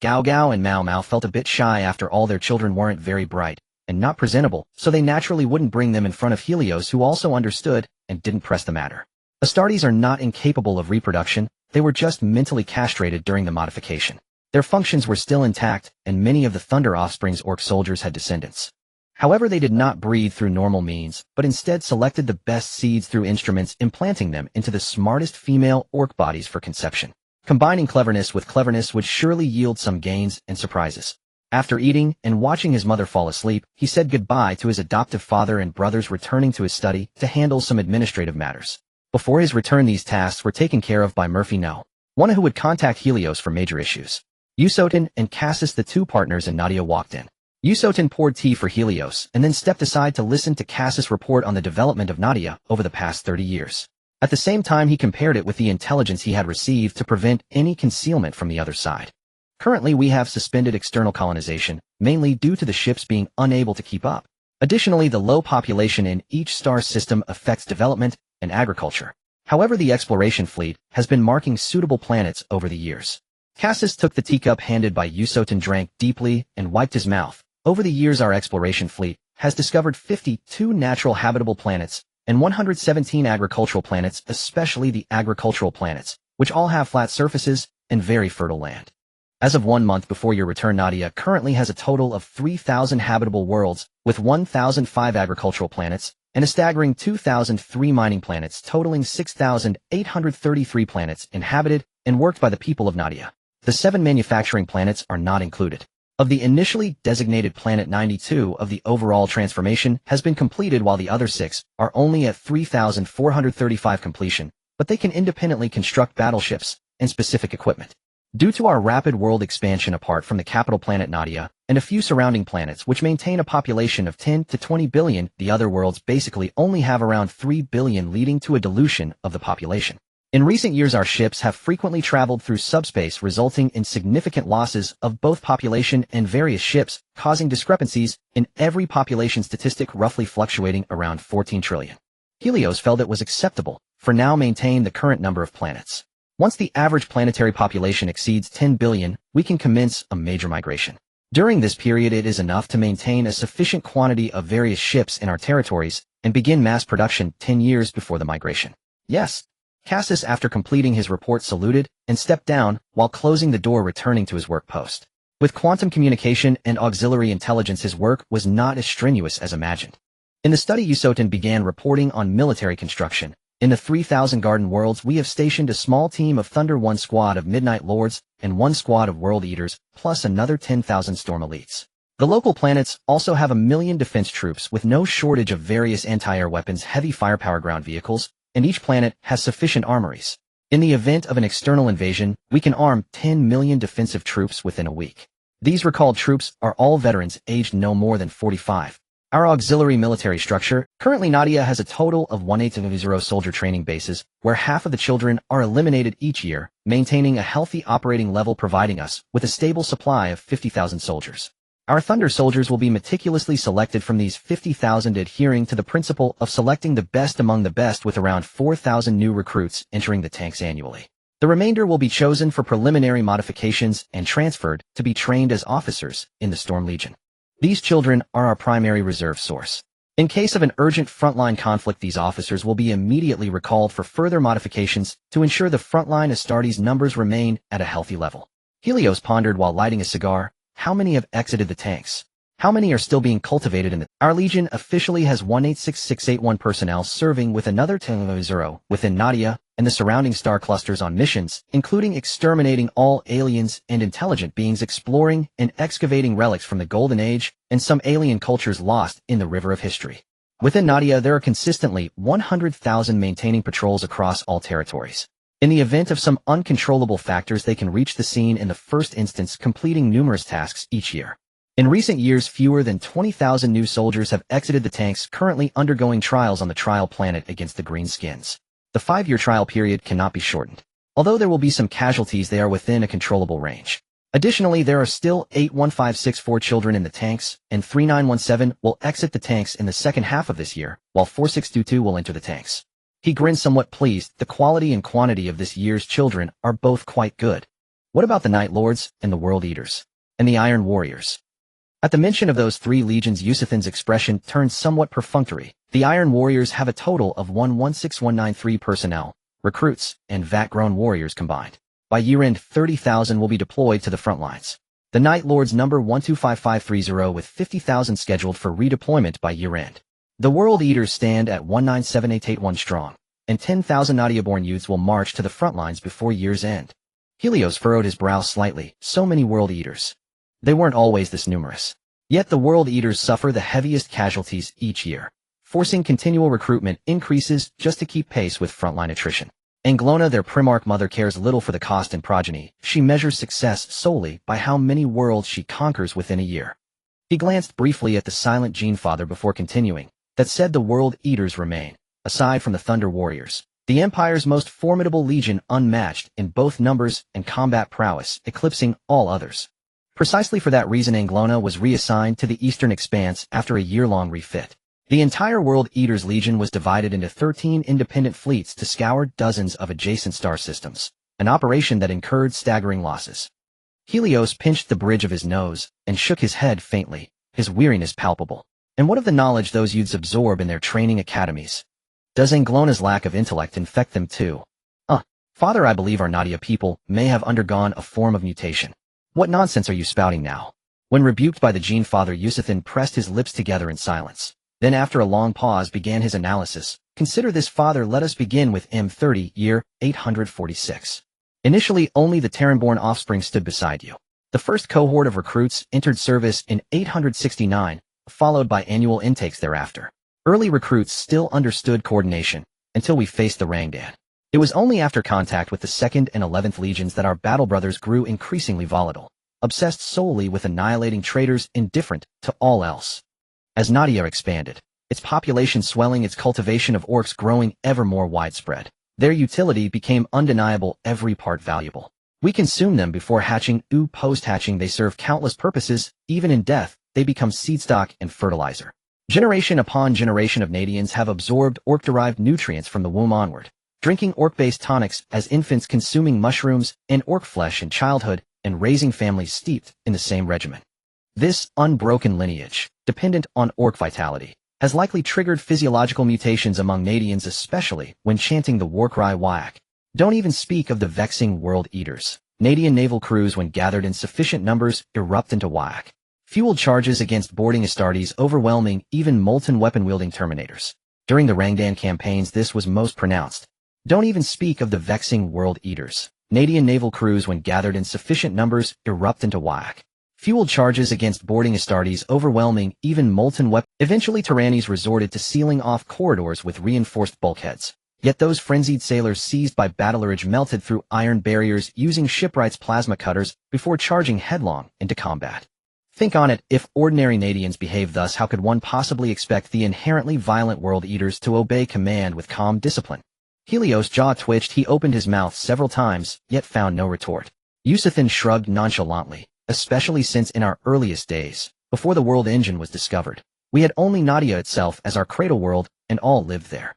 Gao Gao and Mao Mao felt a bit shy after all their children weren't very bright and not presentable, so they naturally wouldn't bring them in front of Helios, who also understood and didn't press the matter. Astartes are not incapable of reproduction, they were just mentally castrated during the modification. Their functions were still intact, and many of the Thunder offspring's orc soldiers had descendants. However, they did not breed through normal means, but instead selected the best seeds through instruments, implanting them into the smartest female orc bodies for conception. Combining cleverness with cleverness would surely yield some gains and surprises. After eating and watching his mother fall asleep, he said goodbye to his adoptive father and brothers, returning to his study to handle some administrative matters. Before his return, these tasks were taken care of by Murphy No, one who would contact Helios for major issues. Yusotin and Cassis, the 2 partners, and Nadia walked in. Yusotin poured tea for Helios and then stepped aside to listen to Cassis report on the development of Nadia over the past 30 years. At the same time, he compared it with the intelligence he had received to prevent any concealment from the other side. Currently, we have suspended external colonization, mainly due to the ships being unable to keep up. Additionally, the low population in each star system affects development and agriculture. However, the exploration fleet has been marking suitable planets over the years. Cassis took the teacup handed by Usotin, drank deeply, and wiped his mouth. Over the years, our exploration fleet has discovered 52 natural habitable planets and 117 agricultural planets, especially the agricultural planets, which all have flat surfaces and very fertile land. As of 1 month before your return, Nadia currently has a total of 3,000 habitable worlds with 1,005 agricultural planets and a staggering 2,003 mining planets, totaling 6,833 planets inhabited and worked by the people of Nadia. The 7 manufacturing planets are not included. Of the initially designated planet, 92 of the overall transformation has been completed, while the other 6 are only at 3,435 completion, but they can independently construct battleships and specific equipment. Due to our rapid world expansion apart from the capital planet Nadia and a few surrounding planets which maintain a population of 10 to 20 billion, the other worlds basically only have around 3 billion, leading to a dilution of the population. In recent years, our ships have frequently traveled through subspace, resulting in significant losses of both population and various ships, causing discrepancies in every population statistic, roughly fluctuating around 14 trillion. Helios felt it was acceptable for now maintain the current number of planets. Once the average planetary population exceeds 10 billion, we can commence a major migration. During this period, it is enough to maintain a sufficient quantity of various ships in our territories and begin mass production 10 years before the migration. Yes. Cassis, after completing his report, saluted and stepped down while closing the door, returning to his work post. With quantum communication and auxiliary intelligence, his work was not as strenuous as imagined. In the study, Usotin began reporting on military construction. In the 3,000 garden worlds, we have stationed a small team of Thunder, 1 squad of Midnight Lords, and 1 squad of World Eaters, plus another 10,000 Storm Elites. The local planets also have 1 million defense troops with no shortage of various anti-air weapons, heavy firepower ground vehicles, and each planet has sufficient armories. In the event of an external invasion, we can arm 10 million defensive troops within a week. These recalled troops are all veterans aged no more than 45. Our auxiliary military structure, currently Nadia has a total of 180 soldier training bases, where half of the children are eliminated each year, maintaining a healthy operating level, providing us with a stable supply of 50,000 soldiers. Our Thunder soldiers will be meticulously selected from these 50,000, adhering to the principle of selecting the best among the best, with around 4,000 new recruits entering the tanks annually. The remainder will be chosen for preliminary modifications and transferred to be trained as officers in the Storm Legion. These children are our primary reserve source. In case of an urgent frontline conflict, these officers will be immediately recalled for further modifications to ensure the frontline Astartes numbers remain at a healthy level. Helios pondered while lighting a cigar. How many have exited the tanks? How many are still being cultivated in the... Our Legion officially has 186681 personnel serving with another 10 within Nadia and the surrounding star clusters on missions, including exterminating all aliens and intelligent beings, exploring and excavating relics from the Golden Age and some alien cultures lost in the river of history. Within Nadia, there are consistently 100,000 maintaining patrols across all territories. In the event of some uncontrollable factors, they can reach the scene in the first instance, completing numerous tasks each year. In recent years, fewer than 20,000 new soldiers have exited the tanks, currently undergoing trials on the trial planet against the Greenskins. The 5-year trial period cannot be shortened. Although there will be some casualties, they are within a controllable range. Additionally, there are still 81564 children in the tanks, and 3917 will exit the tanks in the second half of this year, while 4622 will enter the tanks. He grinned, somewhat pleased. The quality and quantity of this year's children are both quite good. What about the Night Lords and the World Eaters? And the Iron Warriors? At the mention of those 3 legions, Yusithin's expression turned somewhat perfunctory. The Iron Warriors have a total of 16193 personnel, recruits, and vat-grown warriors combined. By year-end, 30,000 will be deployed to the front lines. The Night Lords number 125530 with 50,000 scheduled for redeployment by year-end. The World Eaters stand at 197881 strong, and 10,000 Nadia-born youths will march to the front lines before year's end. Helios furrowed his brow slightly. So many World Eaters. They weren't always this numerous. Yet the World Eaters suffer the heaviest casualties each year, forcing continual recruitment increases just to keep pace with frontline attrition. Anglona, their Primarch mother, cares little for the cost and progeny. She measures success solely by how many worlds she conquers within a year. He glanced briefly at the silent Gene-Father before continuing. That said, the World Eaters remain, aside from the Thunder Warriors, the Empire's most formidable legion, unmatched in both numbers and combat prowess, eclipsing all others. Precisely for that reason, Anglona was reassigned to the Eastern Expanse after a year-long refit. The entire World Eaters Legion was divided into 13 independent fleets to scour dozens of adjacent star systems, an operation that incurred staggering losses. Helios pinched the bridge of his nose and shook his head faintly, his weariness palpable. And what of the knowledge those youths absorb in their training academies? Does Anglona's lack of intellect infect them too? Father, I believe our Nadia people may have undergone a form of mutation. What nonsense are you spouting now? When rebuked by the Gene Father, Yusufin pressed his lips together in silence. Then after a long pause began his analysis. Consider this, Father. Let us begin with M30, year 846. Initially, only the Terran-born offspring stood beside you. The first cohort of recruits entered service in 869, followed by annual intakes thereafter. Early recruits still understood coordination, until we faced the Rangdan. It was only after contact with the 2nd and 11th Legions that our battle brothers grew increasingly volatile, obsessed solely with annihilating traitors, indifferent to all else. As Nadia expanded, its population swelling, its cultivation of orcs growing ever more widespread, their utility became undeniable, every part valuable. We consume them before hatching, post-hatching they serve countless purposes, even in death, they become seedstock and fertilizer. Generation upon generation of Nadians have absorbed orc-derived nutrients from the womb onward, drinking orc-based tonics as infants, consuming mushrooms and orc flesh in childhood, and raising families steeped in the same regimen. This unbroken lineage, dependent on orc vitality, has likely triggered physiological mutations among Nadians, especially when chanting the warcry Wyak. Don't even speak of the vexing World Eaters. Nadian naval crews, when gathered in sufficient numbers, erupt into Wyak. Fueled charges against boarding Astartes, overwhelming even molten weapon-wielding Terminators. During the Rangdan campaigns, this was most pronounced. Don't even speak of the vexing World Eaters. Nadian naval crews, when gathered in sufficient numbers, erupt into Wyak. Fueled charges against boarding Astartes, overwhelming even molten weapon. Eventually Tyrannes resorted to sealing off corridors with reinforced bulkheads. Yet those frenzied sailors seized by battlerage melted through iron barriers using shipwrights' plasma cutters before charging headlong into combat. Think on it, if ordinary Nadians behave thus, how could one possibly expect the inherently violent World Eaters to obey command with calm discipline? Helios' jaw twitched. He opened his mouth several times, yet found no retort. Yusufin shrugged nonchalantly, especially since in our earliest days, before the world engine was discovered, we had only Nadia itself as our cradle world, and all lived there.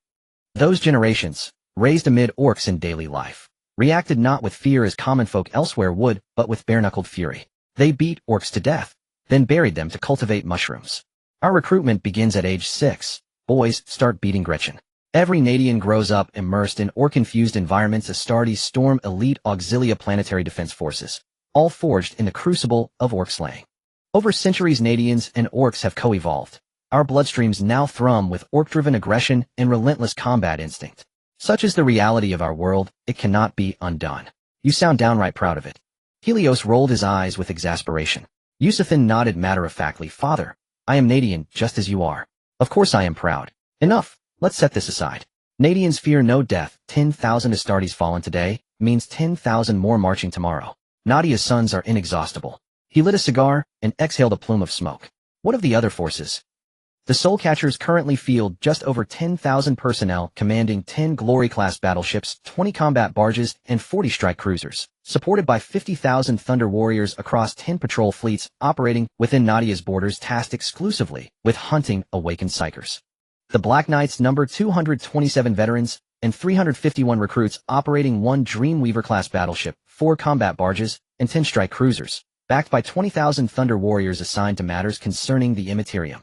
Those generations, raised amid orcs in daily life, reacted not with fear as common folk elsewhere would, but with bare-knuckled fury. They beat orcs to death, then buried them to cultivate mushrooms. Our recruitment begins at age 6. Boys start beating Gretchen. Every Nadian grows up immersed in orc-infused environments. Astartes storm elite auxilia planetary defense forces, all forged in the crucible of orc slaying. Over centuries, Nadians and orcs have co-evolved. Our bloodstreams now thrum with orc-driven aggression and relentless combat instinct. Such is the reality of our world, it cannot be undone. You sound downright proud of it. Helios rolled his eyes with exasperation. Yusufin nodded matter-of-factly. Father, I am Nadian, just as you are. Of course I am proud. Enough. Let's set this aside. Nadians fear no death. 10,000 Astartes fallen today means 10,000 more marching tomorrow. Nadia's sons are inexhaustible. He lit a cigar and exhaled a plume of smoke. What of the other forces? The Soul Catchers currently field just over 10,000 personnel, commanding 10 Glory-class battleships, 20 combat barges, and 40 strike cruisers, supported by 50,000 Thunder Warriors across 10 patrol fleets operating within Nadia's borders, tasked exclusively with hunting awakened psychers. The Black Knights number 227 veterans and 351 recruits operating 1 Dreamweaver-class battleship, 4 combat barges, and 10 strike cruisers, backed by 20,000 Thunder Warriors assigned to matters concerning the Immaterium.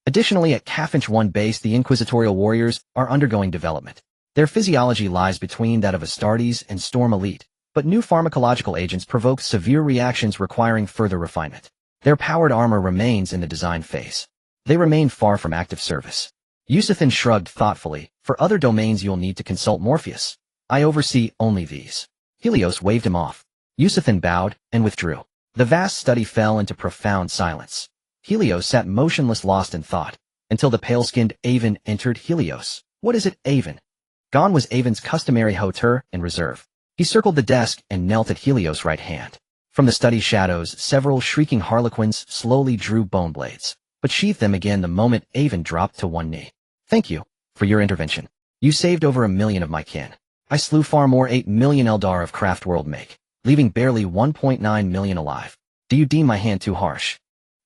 Additionally, at Cafinch 1 base, the Inquisitorial Warriors are undergoing development. Their physiology lies between that of Astartes and Storm Elite, but new pharmacological agents provoke severe reactions requiring further refinement. Their powered armor remains in the design phase. They remain far from active service. Yusufin shrugged thoughtfully. For other domains you'll need to consult Morpheus. I oversee only these. Helios waved him off. Yusufin bowed and withdrew. The vast study fell into profound silence. Helios sat motionless, lost in thought, until the pale-skinned Avon entered. Helios, what is it, Avon? Gone was Avon's customary hauteur and reserve. He circled the desk and knelt at Helios' right hand. From the study shadows, several shrieking harlequins slowly drew bone blades, but sheathed them again the moment Avon dropped to one knee. Thank you for your intervention. You saved over 1 million of my kin. I slew far more, 8 million Eldar of Craft World make, leaving barely 1.9 million alive. Do you deem my hand too harsh?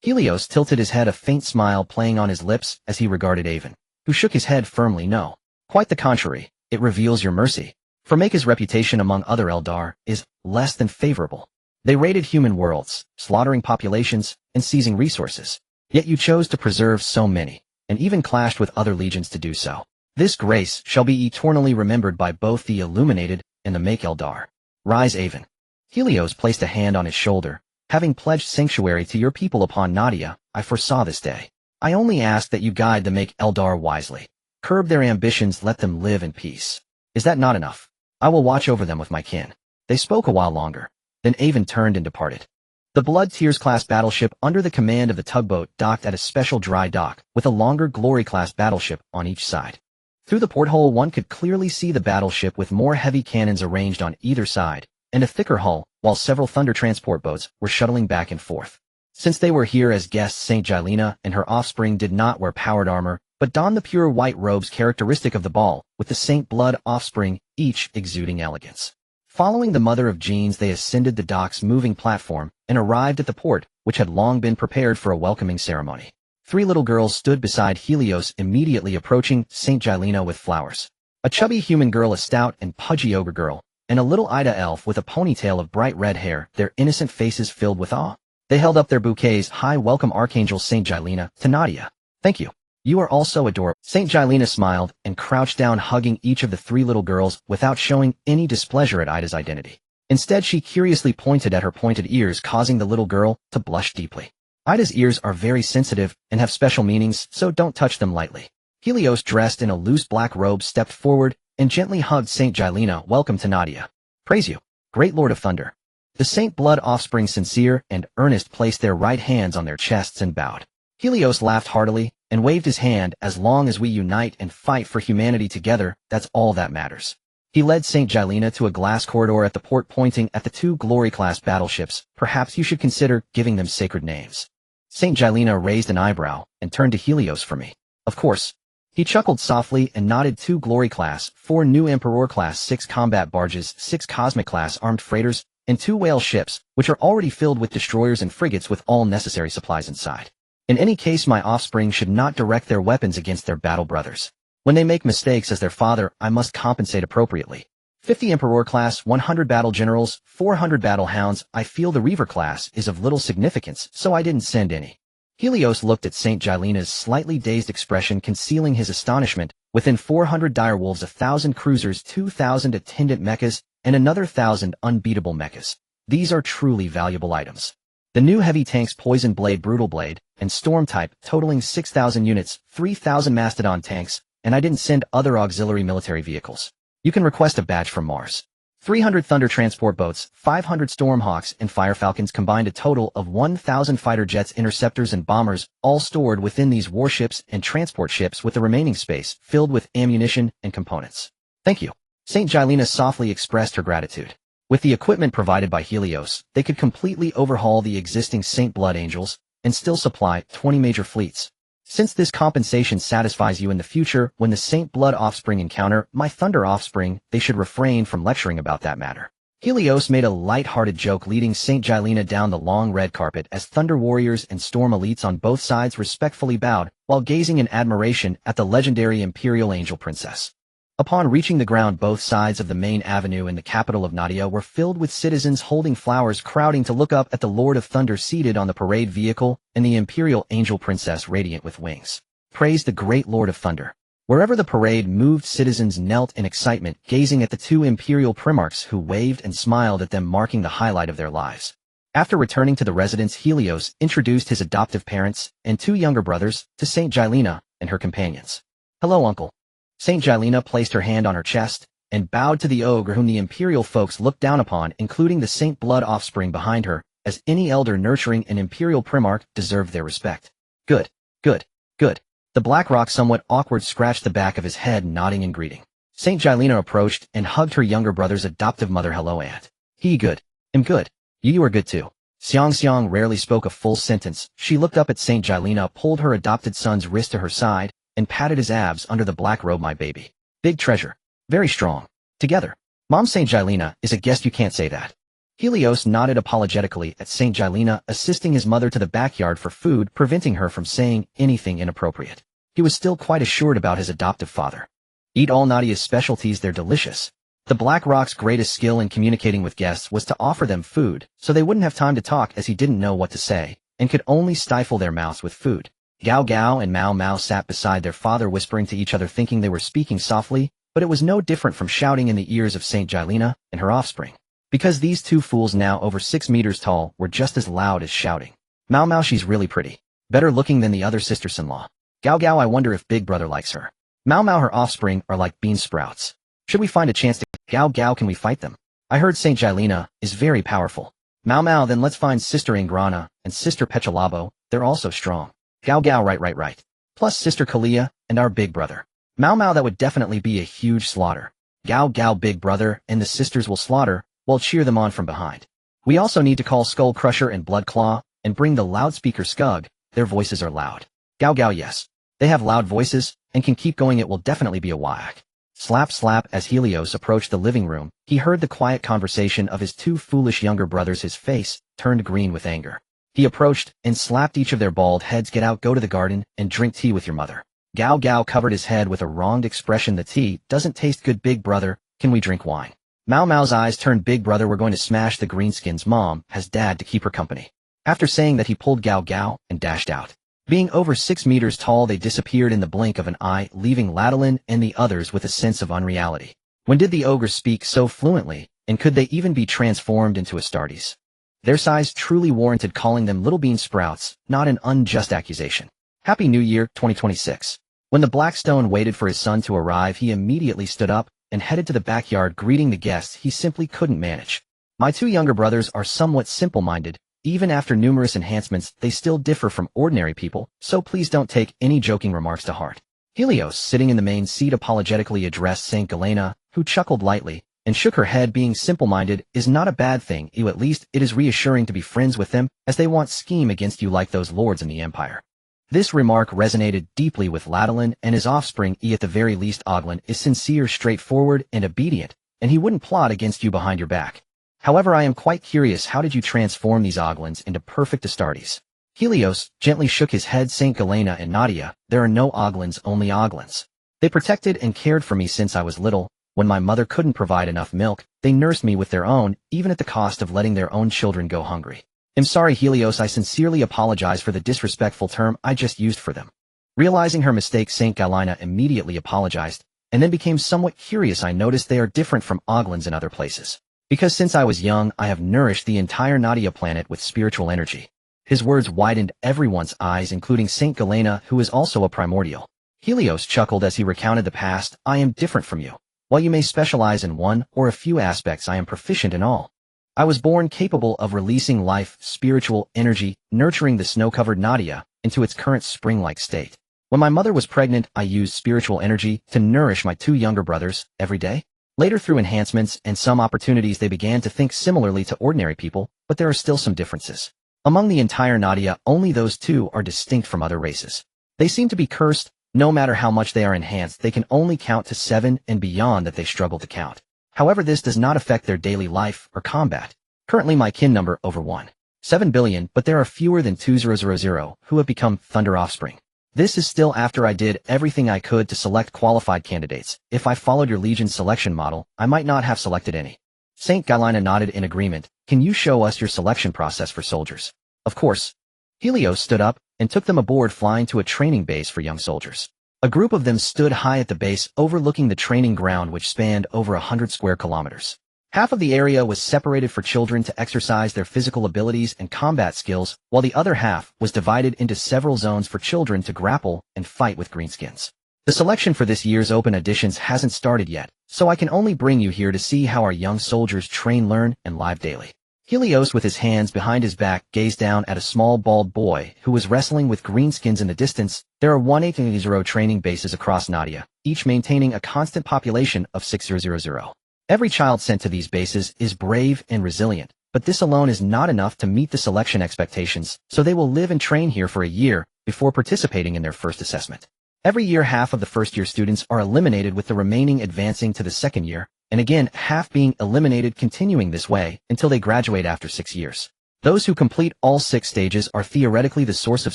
Helios tilted his head, a faint smile playing on his lips as he regarded Avon, who shook his head firmly no. Quite the contrary, it reveals your mercy. Formica's reputation among other Eldar is less than favorable. They raided human worlds, slaughtering populations, and seizing resources. Yet you chose to preserve so many, and even clashed with other legions to do so. This grace shall be eternally remembered by both the Illuminated and the Make Eldar. Rise, Avon. Helios placed a hand on his shoulder. Having pledged sanctuary to your people upon Nadia, I foresaw this day. I only ask that you guide the Make Eldar wisely. Curb their ambitions, let them live in peace. Is that not enough? I will watch over them with my kin. They spoke a while longer. Then Avon turned and departed. The Blood Tears-class battleship under the command of the tugboat docked at a special dry dock, with a longer Glory-class battleship on each side. Through the porthole one could clearly see the battleship with more heavy cannons arranged on either side, and a thicker hull, while several Thunder transport boats were shuttling back and forth. Since they were here as guests, St. Gilena and her offspring did not wear powered armor, but donned the pure white robes characteristic of the ball, with the Saint Blood offspring, each exuding elegance. Following the mother of Genes, they ascended the dock's moving platform and arrived at the port, which had long been prepared for a welcoming ceremony. 3 little girls stood beside Helios, immediately approaching St. Gilena with flowers. A chubby human girl, a stout and pudgy ogre girl, and a little Ida elf with a ponytail of bright red hair, their innocent faces filled with awe. They held up their bouquets. High welcome, Archangel St. Gilena, to Nadia. Thank you. You are all so adorable. St. Gilena smiled and crouched down, hugging each of the 3 little girls without showing any displeasure at Ida's identity. Instead, she curiously pointed at her pointed ears, causing the little girl to blush deeply. Ida's ears are very sensitive and have special meanings, so don't touch them lightly. Helios, dressed in a loose black robe, stepped forward and gently hugged St. Gilena. Welcome to Nadia. Praise you, great Lord of Thunder. The Saint Blood offspring, sincere and earnest, placed their right hands on their chests and bowed. Helios laughed heartily and waved his hand. As long as we unite and fight for humanity together, that's all that matters. He led St. Gilena to a glass corridor at the port, pointing at the 2 Glory-class battleships. Perhaps you should consider giving them sacred names. St. Gilena raised an eyebrow and turned to Helios. For me, of course. He chuckled softly and nodded. 2 Glory-class, 4 new Emperor-class, 6 combat barges, 6 Cosmic-class armed freighters, and 2 whale ships, which are already filled with destroyers and frigates with all necessary supplies inside. In any case, my offspring should not direct their weapons against their battle brothers. When they make mistakes as their father, I must compensate appropriately. 50 Emperor-class, 100 battle generals, 400 battle hounds. I feel the Reaver-class is of little significance, so I didn't send any. Helios looked at St. Gilena's slightly dazed expression, concealing his astonishment. Within 400 direwolves, 1,000 cruisers, 2,000 attendant mechas, and another 1,000 unbeatable mechas. These are truly valuable items. The new heavy tanks, Poison Blade, Brutal Blade, and Storm Type, totaling 6,000 units, 3,000 Mastodon tanks, and I didn't send other auxiliary military vehicles. You can request a badge from Mars. 300 Thunder transport boats, 500 Stormhawks and Firefalcons, combined a total of 1,000 fighter jets, interceptors, and bombers, all stored within these warships and transport ships, with the remaining space filled with ammunition and components. Thank you. St. Gilena softly expressed her gratitude. With the equipment provided by Helios, they could completely overhaul the existing Saint Blood Angels and still supply 20 major fleets. Since this compensation satisfies you in the future, when the Saint Blood offspring encounter my Thunder offspring, they should refrain from lecturing about that matter. Helios made a light-hearted joke, leading St. Gilena down the long red carpet as Thunder warriors and Storm elites on both sides respectfully bowed, while gazing in admiration at the legendary Imperial Angel Princess. Upon reaching the ground, both sides of the main avenue in the capital of Nadia were filled with citizens holding flowers, crowding to look up at the Lord of Thunder seated on the parade vehicle and the Imperial Angel Princess radiant with wings. Praise the great Lord of Thunder. Wherever the parade moved, citizens knelt in excitement, gazing at the 2 Imperial Primarchs who waved and smiled at them, marking the highlight of their lives. After returning to the residence, Helios introduced his adoptive parents and 2 younger brothers to St. Gilena and her companions. Hello, Uncle. St. Gilena placed her hand on her chest and bowed to the ogre, whom the Imperial folks looked down upon, including the Saint Blood offspring behind her, as any elder nurturing an Imperial Primarch deserved their respect. Good, good, good. The Blackrock, somewhat awkward, scratched the back of his head, nodding in greeting. St. Gilena approached and hugged her younger brother's adoptive mother. Hello, Aunt. He good. Am good. You are good too. Xiang rarely spoke a full sentence. She looked up at St. Gilena, pulled her adopted son's wrist to her side, and patted his abs under the black robe. My baby. Big treasure. Very strong. Together. Mom, St. Gilena is a guest. You can't say that. Helios nodded apologetically at St. Gilena, assisting his mother to the backyard for food, preventing her from saying anything inappropriate. He was still quite assured about his adoptive father. Eat all Nadia's specialties, they're delicious. The Black Rock's greatest skill in communicating with guests was to offer them food, so they wouldn't have time to talk as he didn't know what to say, and could only stifle their mouths with food. Gao Gao and Mao Mao sat beside their father, whispering to each other, thinking they were speaking softly, but it was no different from shouting in the ears of St. Gilena and her offspring. Because these two fools, now over 6 meters tall, were just as loud as shouting. Mao Mao, she's really pretty. Better looking than the other sisters-in-law. Gao Gao, I wonder if Big Brother likes her. Mao Mao, her offspring are like bean sprouts. Should we find a chance to... Gao Gao, can we fight them? I heard St. Gilena is very powerful. Mao Mao, then let's find Sister Ingrana and Sister Pechalabo, they're also strong. Gao Gao, right. Plus Sister Kalia and our Big Brother. Mao Mao, that would definitely be a huge slaughter. Gao Gao, Big Brother and the sisters will slaughter, we'll cheer them on from behind. We also need to call Skull Crusher and Blood Claw, and bring the loudspeaker Skug, their voices are loud. Gao Gao, yes. They have loud voices, and can keep going, it will definitely be a whack. Slap slap. As Helios approached the living room, he heard the quiet conversation of his two foolish younger brothers. His face turned green with anger. He approached and slapped each of their bald heads. Get out, go to the garden, and drink tea with your mother. Gao Gao covered his head with a wronged expression. The tea doesn't taste good, Big Brother, can we drink wine? Mao Mao's eyes turned. Big Brother, we're going to smash the Greenskins. Mom has Dad to keep her company. After saying that, he pulled Gao Gao and dashed out. Being over 6 meters tall, they disappeared in the blink of an eye, leaving Ladolin and the others with a sense of unreality. When did the ogres speak so fluently, and could they even be transformed into Astartes? Their size truly warranted calling them little bean sprouts, not an unjust accusation. Happy New Year, 2026. When the Blackstone waited for his son to arrive, he immediately stood up and headed to the backyard, greeting the guests he simply couldn't manage. My two younger brothers are somewhat simple-minded. Even after numerous enhancements, they still differ from ordinary people, so please don't take any joking remarks to heart. Helios, sitting in the main seat, apologetically addressed St. Galena, who chuckled lightly and shook her head. Being simple-minded is not a bad thing, at least it is reassuring to be friends with them, as they won't scheme against you like those lords in the Empire. This remark resonated deeply with Ladolin and his offspring. At the very least, Oglin is sincere, straightforward, and obedient, and he wouldn't plot against you behind your back. However, I am quite curious, how did you transform these Oglins into perfect Astartes? Helios gently shook his head. St. Galena and Nadia, there are no Oglins, only Oglins. They protected and cared for me since I was little. When my mother couldn't provide enough milk, they nursed me with their own, even at the cost of letting their own children go hungry. I'm sorry, Helios, I sincerely apologize for the disrespectful term I just used for them. Realizing her mistake, St. Galena immediately apologized, and then became somewhat curious. I noticed they are different from Oglins in other places. Because since I was young, I have nourished the entire Nadia planet with spiritual energy. His words widened everyone's eyes, including St. Galena, who is also a primordial. Helios chuckled as he recounted the past. I am different from you. While you may specialize in one or a few aspects, I am proficient in all. I was born capable of releasing life, spiritual energy, nurturing the snow-covered Nadia into its current spring-like state. When my mother was pregnant, I used spiritual energy to nourish my two younger brothers every day. Later, through enhancements and some opportunities, they began to think similarly to ordinary people, but there are still some differences. Among the entire Nadia, only those two are distinct from other races. They seem to be cursed. No matter how much they are enhanced, they can only count to 7 and beyond that they struggle to count. However, this does not affect their daily life or combat. Currently, my kin number over 1.7 billion, but there are fewer than 2000 who have become Thunder offspring. This is still after I did everything I could to select qualified candidates. If I followed your Legion selection model, I might not have selected any. St. Galena nodded in agreement. Can you show us your selection process for soldiers? Of course. Helios stood up and took them aboard, flying to a training base for young soldiers. A group of them stood high at the base, overlooking the training ground, which spanned over 100 square kilometers. Half of the area was separated for children to exercise their physical abilities and combat skills, while the other half was divided into several zones for children to grapple and fight with greenskins. The selection for this year's open editions hasn't started yet, so I can only bring you here to see how our young soldiers train, learn, and live daily. Helios, with his hands behind his back, gazed down at a small bald boy who was wrestling with greenskins in the distance. There are 180 training bases across Nadia, each maintaining a constant population of 6,000. Every child sent to these bases is brave and resilient, but this alone is not enough to meet the selection expectations, so they will live and train here for a year before participating in their first assessment. Every year, half of the first-year students are eliminated, with the remaining advancing to the second year, and again half being eliminated continuing this way until they graduate after 6 years. Those who complete all 6 stages are theoretically the source of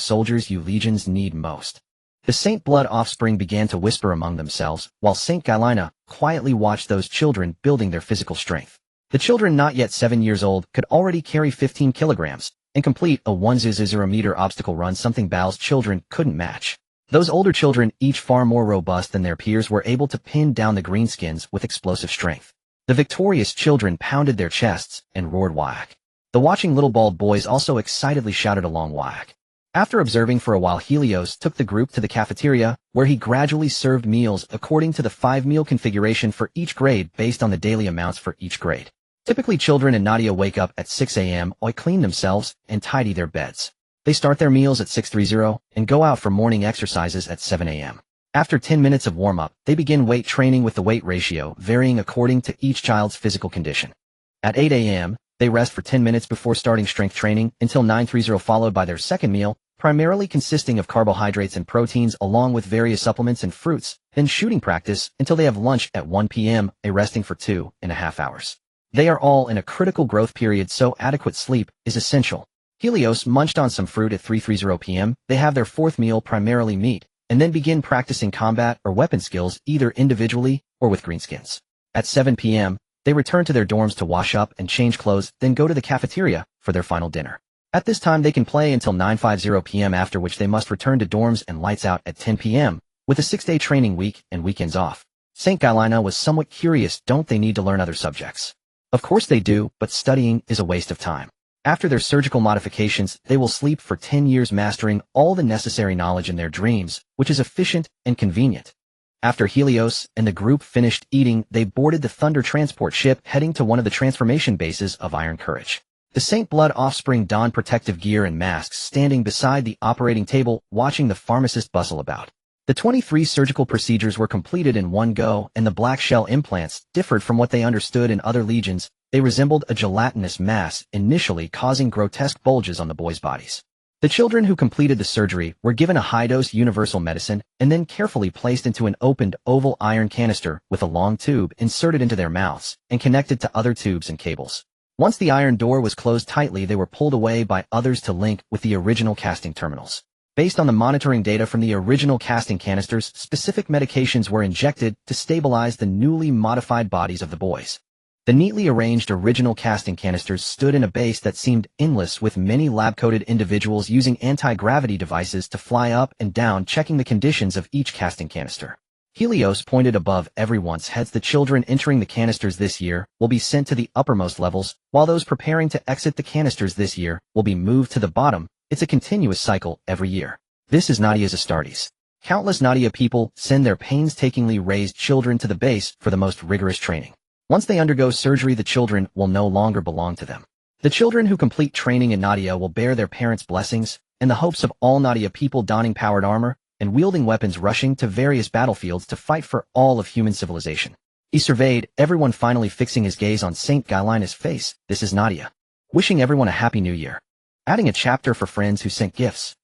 soldiers you legions need most. The Saint Blood offspring began to whisper among themselves, while Saint Galina quietly watched those children building their physical strength. The children not yet 7 years old could already carry 15 kilograms and complete a 100 meter obstacle run, something Bao's children couldn't match. Those older children, each far more robust than their peers, were able to pin down the greenskins with explosive strength. The victorious children pounded their chests and roared whack. The watching little bald boys also excitedly shouted along whack. After observing for a while, Helios took the group to the cafeteria, where he gradually served meals according to the 5-meal configuration for each grade based on the daily amounts for each grade. Typically, children and Nadia wake up at 6 a.m., clean themselves, and tidy their beds. They start their meals at 6:30 and go out for morning exercises at 7 a.m. After 10 minutes of warm-up, they begin weight training with the weight ratio varying according to each child's physical condition. At 8 a.m., they rest for 10 minutes before starting strength training until 9:30, followed by their second meal, primarily consisting of carbohydrates and proteins along with various supplements and fruits, then shooting practice until they have lunch at 1 p.m., resting for 2.5 hours. They are all in a critical growth period, so adequate sleep is essential. Helios munched on some fruit at 3:30 p.m. They have their fourth meal, primarily meat, and then begin practicing combat or weapon skills either individually or with greenskins. At 7 p.m., they return to their dorms to wash up and change clothes, then go to the cafeteria for their final dinner. At this time, they can play until 9:50 p.m., after which they must return to dorms and lights out at 10 p.m., with a 6-day training week and weekends off. St. Galina was somewhat curious. Don't they need to learn other subjects? Of course they do, but studying is a waste of time. After their surgical modifications, they will sleep for 10 years, mastering all the necessary knowledge in their dreams, which is efficient and convenient. After Helios and the group finished eating, they boarded the Thunder transport ship, heading to one of the transformation bases of Iron Courage. The Saint Blood offspring donned protective gear and masks, standing beside the operating table, watching the pharmacist bustle about. The 23 surgical procedures were completed in one go, and the black shell implants differed from what they understood in other legions. They resembled a gelatinous mass, initially causing grotesque bulges on the boys' bodies. The children who completed the surgery were given a high-dose universal medicine and then carefully placed into an opened oval iron canister with a long tube inserted into their mouths and connected to other tubes and cables. Once the iron door was closed tightly, they were pulled away by others to link with the original casting terminals. Based on the monitoring data from the original casting canisters, specific medications were injected to stabilize the newly modified bodies of the boys. The neatly arranged original casting canisters stood in a base that seemed endless, with many lab-coated individuals using anti-gravity devices to fly up and down, checking the conditions of each casting canister. Helios pointed above everyone's heads. The children entering the canisters this year will be sent to the uppermost levels, while those preparing to exit the canisters this year will be moved to the bottom. It's a continuous cycle every year. This is Nadia's Astartes. Countless Nadia people send their painstakingly raised children to the base for the most rigorous training. Once they undergo surgery, the children will no longer belong to them. The children who complete training in Nadia will bear their parents' blessings and the hopes of all Nadia people, donning powered armor and wielding weapons, rushing to various battlefields to fight for all of human civilization. He surveyed everyone, finally fixing his gaze on St. Galina's face. This is Nadia. Wishing everyone a happy new year. Adding a chapter for friends who sent gifts.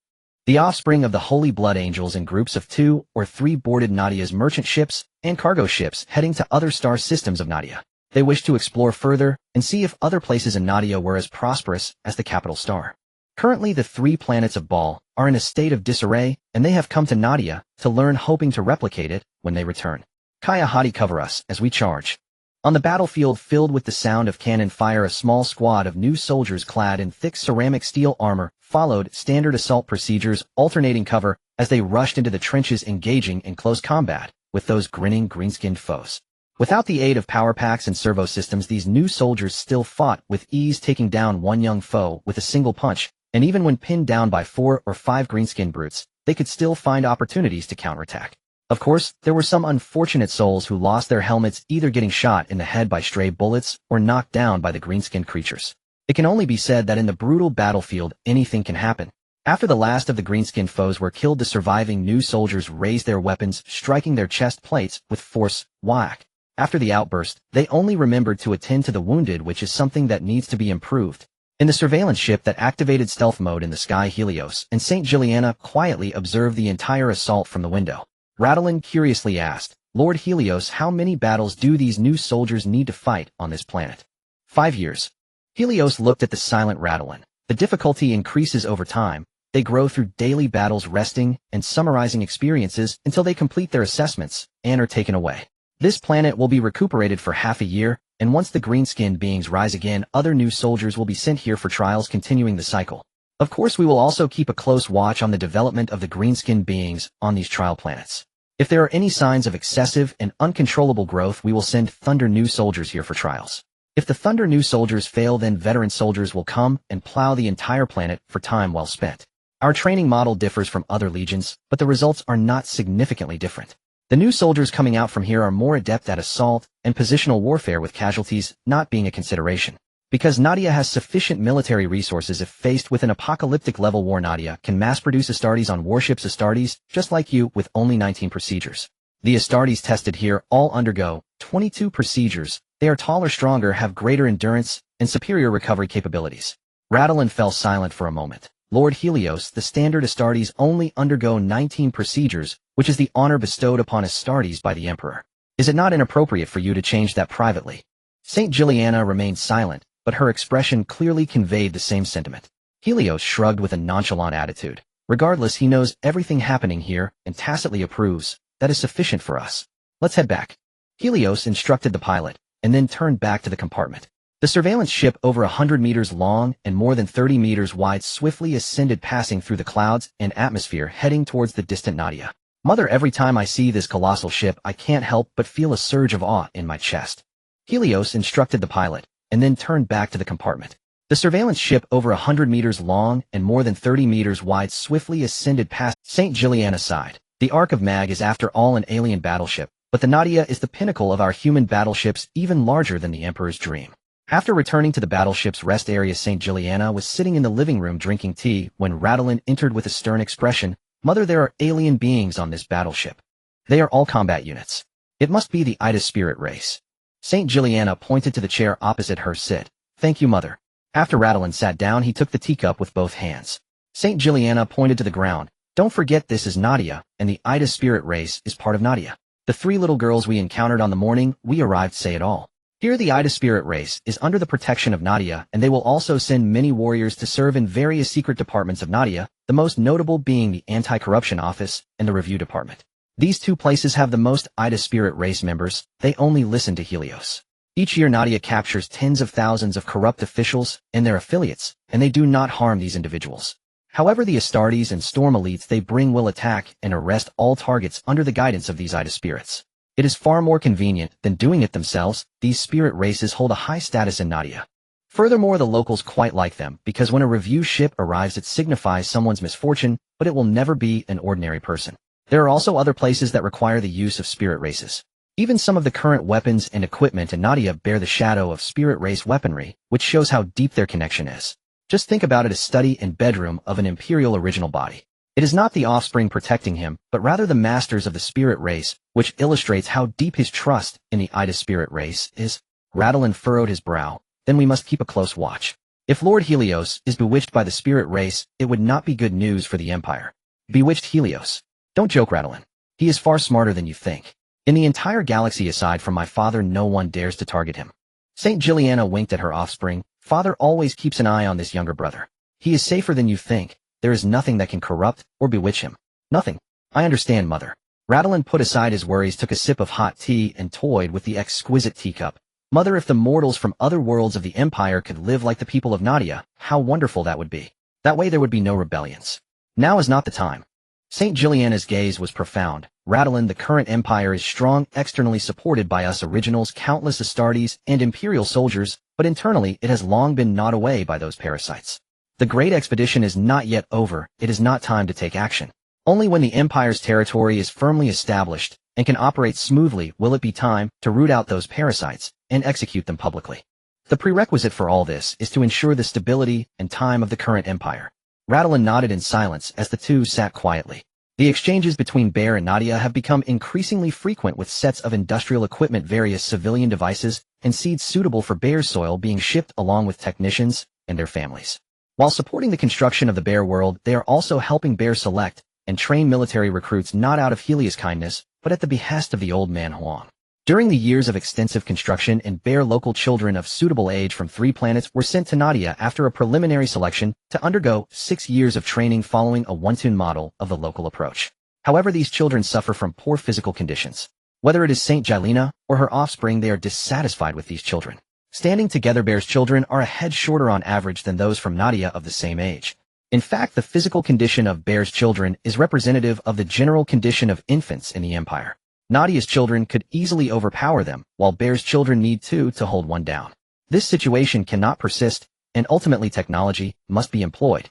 The offspring of the Holy Blood Angels in groups of 2 or 3 boarded Nadia's merchant ships and cargo ships, heading to other star systems of Nadia. They wished to explore further and see if other places in Nadia were as prosperous as the capital star. Currently, the 3 planets of Baal are in a state of disarray, and they have come to Nadia to learn, hoping to replicate it when they return. Kaya Hadi, cover us as we charge. On the battlefield filled with the sound of cannon fire, a small squad of new soldiers clad in thick ceramic steel armor followed standard assault procedures, alternating cover as they rushed into the trenches, engaging in close combat with those grinning green-skinned foes. Without the aid of power packs and servo systems, these new soldiers still fought with ease, taking down one young foe with a single punch, and even when pinned down by 4 or 5 green-skinned brutes, they could still find opportunities to counterattack. Of course, there were some unfortunate souls who lost their helmets, either getting shot in the head by stray bullets or knocked down by the green-skinned creatures. It can only be said that in the brutal battlefield, anything can happen. After the last of the green-skinned foes were killed, the surviving new soldiers raised their weapons, striking their chest plates with force. Whack. After the outburst, they only remembered to attend to the wounded, which is something that needs to be improved. In the surveillance ship that activated stealth mode in the sky, Helios and St. Juliana quietly observed the entire assault from the window. Radalin curiously asked, Lord Helios, how many battles do these new soldiers need to fight on this planet? 5 years. Helios looked at the silent Radalin. The difficulty increases over time. They grow through daily battles, resting and summarizing experiences until they complete their assessments and are taken away. This planet will be recuperated for half a year, and once the green-skinned beings rise again, other new soldiers will be sent here for trials, continuing the cycle. Of course, we will also keep a close watch on the development of the green-skinned beings on these trial planets. If there are any signs of excessive and uncontrollable growth, we will send Thunder new soldiers here for trials. If the Thunder new soldiers fail, then veteran soldiers will come and plow the entire planet for time well spent. Our training model differs from other legions, but the results are not significantly different. The new soldiers coming out from here are more adept at assault and positional warfare, with casualties not being a consideration. Because Nadia has sufficient military resources, if faced with an apocalyptic-level war, Nadia can mass-produce Astartes on warships. Astartes, just like you, with only 19 procedures. The Astartes tested here all undergo 22 procedures. They are taller, stronger, have greater endurance, and superior recovery capabilities. Radalin fell silent for a moment. Lord Helios, the standard Astartes only undergo 19 procedures, which is the honor bestowed upon Astartes by the Emperor. Is it not inappropriate for you to change that privately? Saint Juliana remained silent, but her expression clearly conveyed the same sentiment. Helios shrugged with a nonchalant attitude. Regardless, he knows everything happening here and tacitly approves. That is sufficient for us. Let's head back. Helios instructed the pilot, and then turned back to the compartment. The surveillance ship, over 100 meters long and more than 30 meters wide, swiftly ascended, passing through the clouds and atmosphere, heading towards the distant Nadia. Mother, every time I see this colossal ship, I can't help but feel a surge of awe in my chest. Helios instructed the pilot, and then turned back to the compartment. The surveillance ship, over 100 meters long and more than 30 meters wide, swiftly ascended past. St. Juliana sighed. The Ark of Mag is after all an alien battleship, but the Nadia is the pinnacle of our human battleships, even larger than the Emperor's dream. After returning to the battleship's rest area, St. Juliana was sitting in the living room drinking tea when Radalin entered with a stern expression. Mother, there are alien beings on this battleship. They are all combat units. It must be the Ida spirit race. St. Juliana pointed to the chair opposite her. Sit. Thank you, Mother. After Radalin sat down, he took the teacup with both hands. St. Juliana pointed to the ground. Don't forget, this is Nadia, and the Ida spirit race is part of Nadia. The 3 little girls we encountered on the morning we arrived say it all. Here the Ida spirit race is under the protection of Nadia, and they will also send many warriors to serve in various secret departments of Nadia, the most notable being the Anti-Corruption Office and the Review Department. These 2 places have the most Ida spirit race members. They only listen to Helios. Each year Nadia captures tens of thousands of corrupt officials and their affiliates, and they do not harm these individuals. However, the Astartes and Storm elites they bring will attack and arrest all targets under the guidance of these Ida spirits. It is far more convenient than doing it themselves. These spirit races hold a high status in Nadia. Furthermore, the locals quite like them, because when a review ship arrives, it signifies someone's misfortune, but it will never be an ordinary person. There are also other places that require the use of spirit races. Even some of the current weapons and equipment in Nadia bear the shadow of spirit race weaponry, which shows how deep their connection is. Just think about it as study and bedroom of an imperial original body. It is not the offspring protecting him, but rather the masters of the spirit race, which illustrates how deep his trust in the Ida spirit race is. Radalin furrowed his brow. Then we must keep a close watch. If Lord Helios is bewitched by the spirit race, it would not be good news for the Empire. Bewitched Helios? Don't joke, Radalin. He is far smarter than you think. In the entire galaxy aside from my father, no one dares to target him. St. Juliana winked at her offspring. Father always keeps an eye on this younger brother. He is safer than you think. There is nothing that can corrupt or bewitch him. Nothing. I understand, Mother. Radalin put aside his worries, took a sip of hot tea, and toyed with the exquisite teacup. Mother, if the mortals from other worlds of the Empire could live like the people of Nadia, how wonderful that would be. That way there would be no rebellions. Now is not the time. St. Juliana's gaze was profound. Radalin, the current Empire is strong, externally supported by us originals, countless Astartes, and Imperial soldiers, but internally it has long been gnawed away by those parasites. The great expedition is not yet over. It is not time to take action. Only when the Empire's territory is firmly established and can operate smoothly will it be time to root out those parasites and execute them publicly. The prerequisite for all this is to ensure the stability and time of the current Empire. Radalin nodded in silence as the 2 sat quietly. The exchanges between Bear and Nadia have become increasingly frequent, with sets of industrial equipment, various civilian devices, and seeds suitable for Bear's soil being shipped along with technicians and their families. While supporting the construction of the Bear world, they are also helping Bear select and train military recruits, not out of Helios kindness, but but at the behest of the old man Huang. During the years of extensive construction and bare local children of suitable age from 3 planets were sent to Nadia after a preliminary selection to undergo 6 years of training following a one-tune model of the local approach. However, these children suffer from poor physical conditions. Whether it is Saint Jailina or her offspring, they are dissatisfied with these children. Standing together, Bear's children are a head shorter on average than those from Nadia of the same age. In fact, the physical condition of Bear's children is representative of the general condition of infants in the Empire. Nadia's children could easily overpower them, while Bear's children need two to hold one down. This situation cannot persist, and ultimately technology must be employed.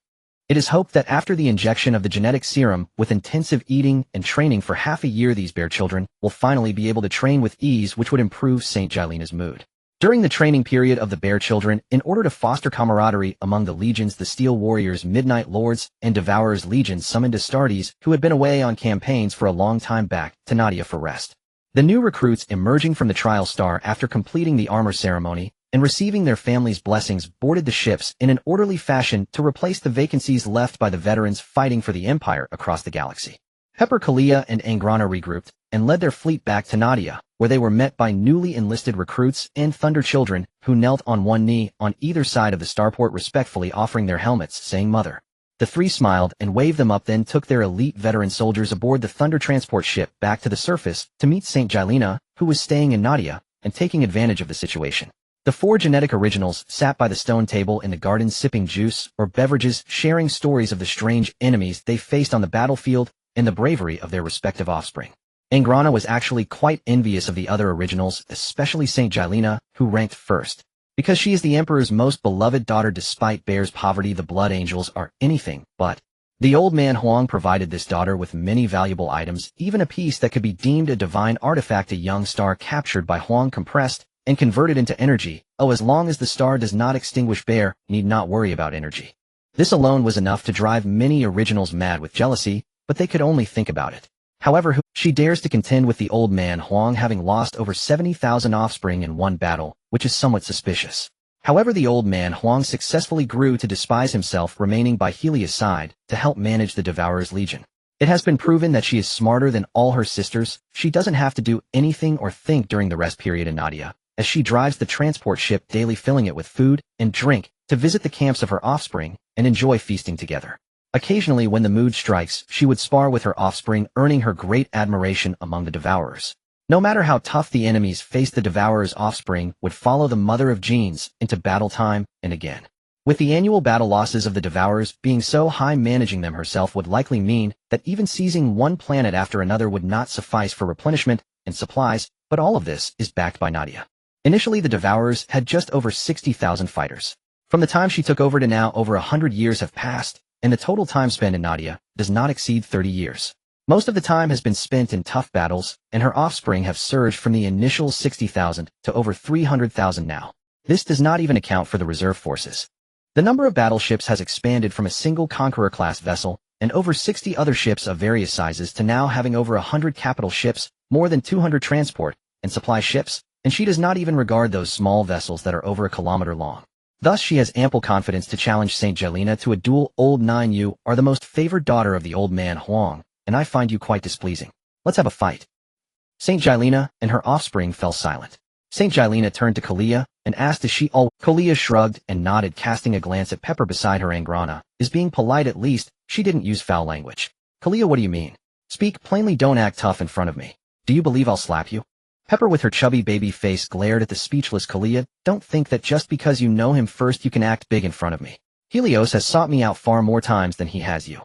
It is hoped that after the injection of the genetic serum with intensive eating and training for half a year, these Bear children will finally be able to train with ease, which would improve Saint Jailina's mood. During the training period of the Bear children, in order to foster camaraderie among the legions, the Steel Warriors, Midnight Lords, and Devourers Legion summoned Astartes, who had been away on campaigns for a long time, back to Nadia for rest. The new recruits emerging from the trial star after completing the armor ceremony and receiving their families' blessings boarded the ships in an orderly fashion to replace the vacancies left by the veterans fighting for the Empire across the galaxy. Pepper, Kalia, and Angrana regrouped and led their fleet back to Nadia, where they were met by newly enlisted recruits and Thunder Children, who knelt on one knee on either side of the starport, respectfully offering their helmets, saying Mother. The 3 smiled and waved them up, then took their elite veteran soldiers aboard the Thunder transport ship back to the surface to meet Saint Jailina, who was staying in Nadia and taking advantage of the situation. The 4 genetic originals sat by the stone table in the garden, sipping juice or beverages, sharing stories of the strange enemies they faced on the battlefield and the bravery of their respective offspring. Angrana was actually quite envious of the other originals, especially Saint Jailina, who ranked first. Because she is the Emperor's most beloved daughter. Despite Bear's poverty, the Blood Angels are anything but. The old man Huang provided this daughter with many valuable items, even a piece that could be deemed a divine artifact. A young star captured by Huang, compressed and converted into energy. Oh, as long as the star does not extinguish, Bear need not worry about energy. This alone was enough to drive many originals mad with jealousy, but they could only think about it. However, she dares to contend with the old man Huang, having lost over 70,000 offspring in one battle, which is somewhat suspicious. However, the old man Huang successfully grew to despise himself, remaining by Helia's side to help manage the Devourers Legion. It has been proven that she is smarter than all her sisters. She doesn't have to do anything or think during the rest period in Nadia, as she drives the transport ship daily, filling it with food and drink to visit the camps of her offspring and enjoy feasting together. Occasionally, when the mood strikes, she would spar with her offspring, earning her great admiration among the Devourers. No matter how tough the enemies faced, the Devourers' offspring would follow the Mother of Genes into battle time and again. With the annual battle losses of the Devourers being so high, managing them herself would likely mean that even seizing one planet after another would not suffice for replenishment and supplies, but all of this is backed by Nadia. Initially, the Devourers had just over 60,000 fighters. From the time she took over to now, over 100 years have passed, and the total time spent in Nadia does not exceed 30 years. Most of the time has been spent in tough battles, and her offspring have surged from the initial 60,000 to over 300,000 now. This does not even account for the reserve forces. The number of battleships has expanded from a single Conqueror-class vessel and over 60 other ships of various sizes to now having over 100 capital ships, more than 200 transport and supply ships, and she does not even regard those small vessels that are over a kilometer long. Thus, she has ample confidence to challenge Saint Jailina to a duel. Old 9, you are the most favored daughter of the old man Huang, and I find you quite displeasing. Let's have a fight. Saint Jailina and her offspring fell silent. Saint Jailina turned to Kalia and asked, is she all? Kalia shrugged and nodded, casting a glance at Pepper beside her. Angrana is being polite, at least she didn't use foul language. Kalia, what do you mean? Speak plainly, don't act tough in front of me. Do you believe I'll slap you? Pepper, with her chubby baby face, glared at the speechless Kalia. Don't think that just because you know him first you can act big in front of me. Helios has sought me out far more times than he has you.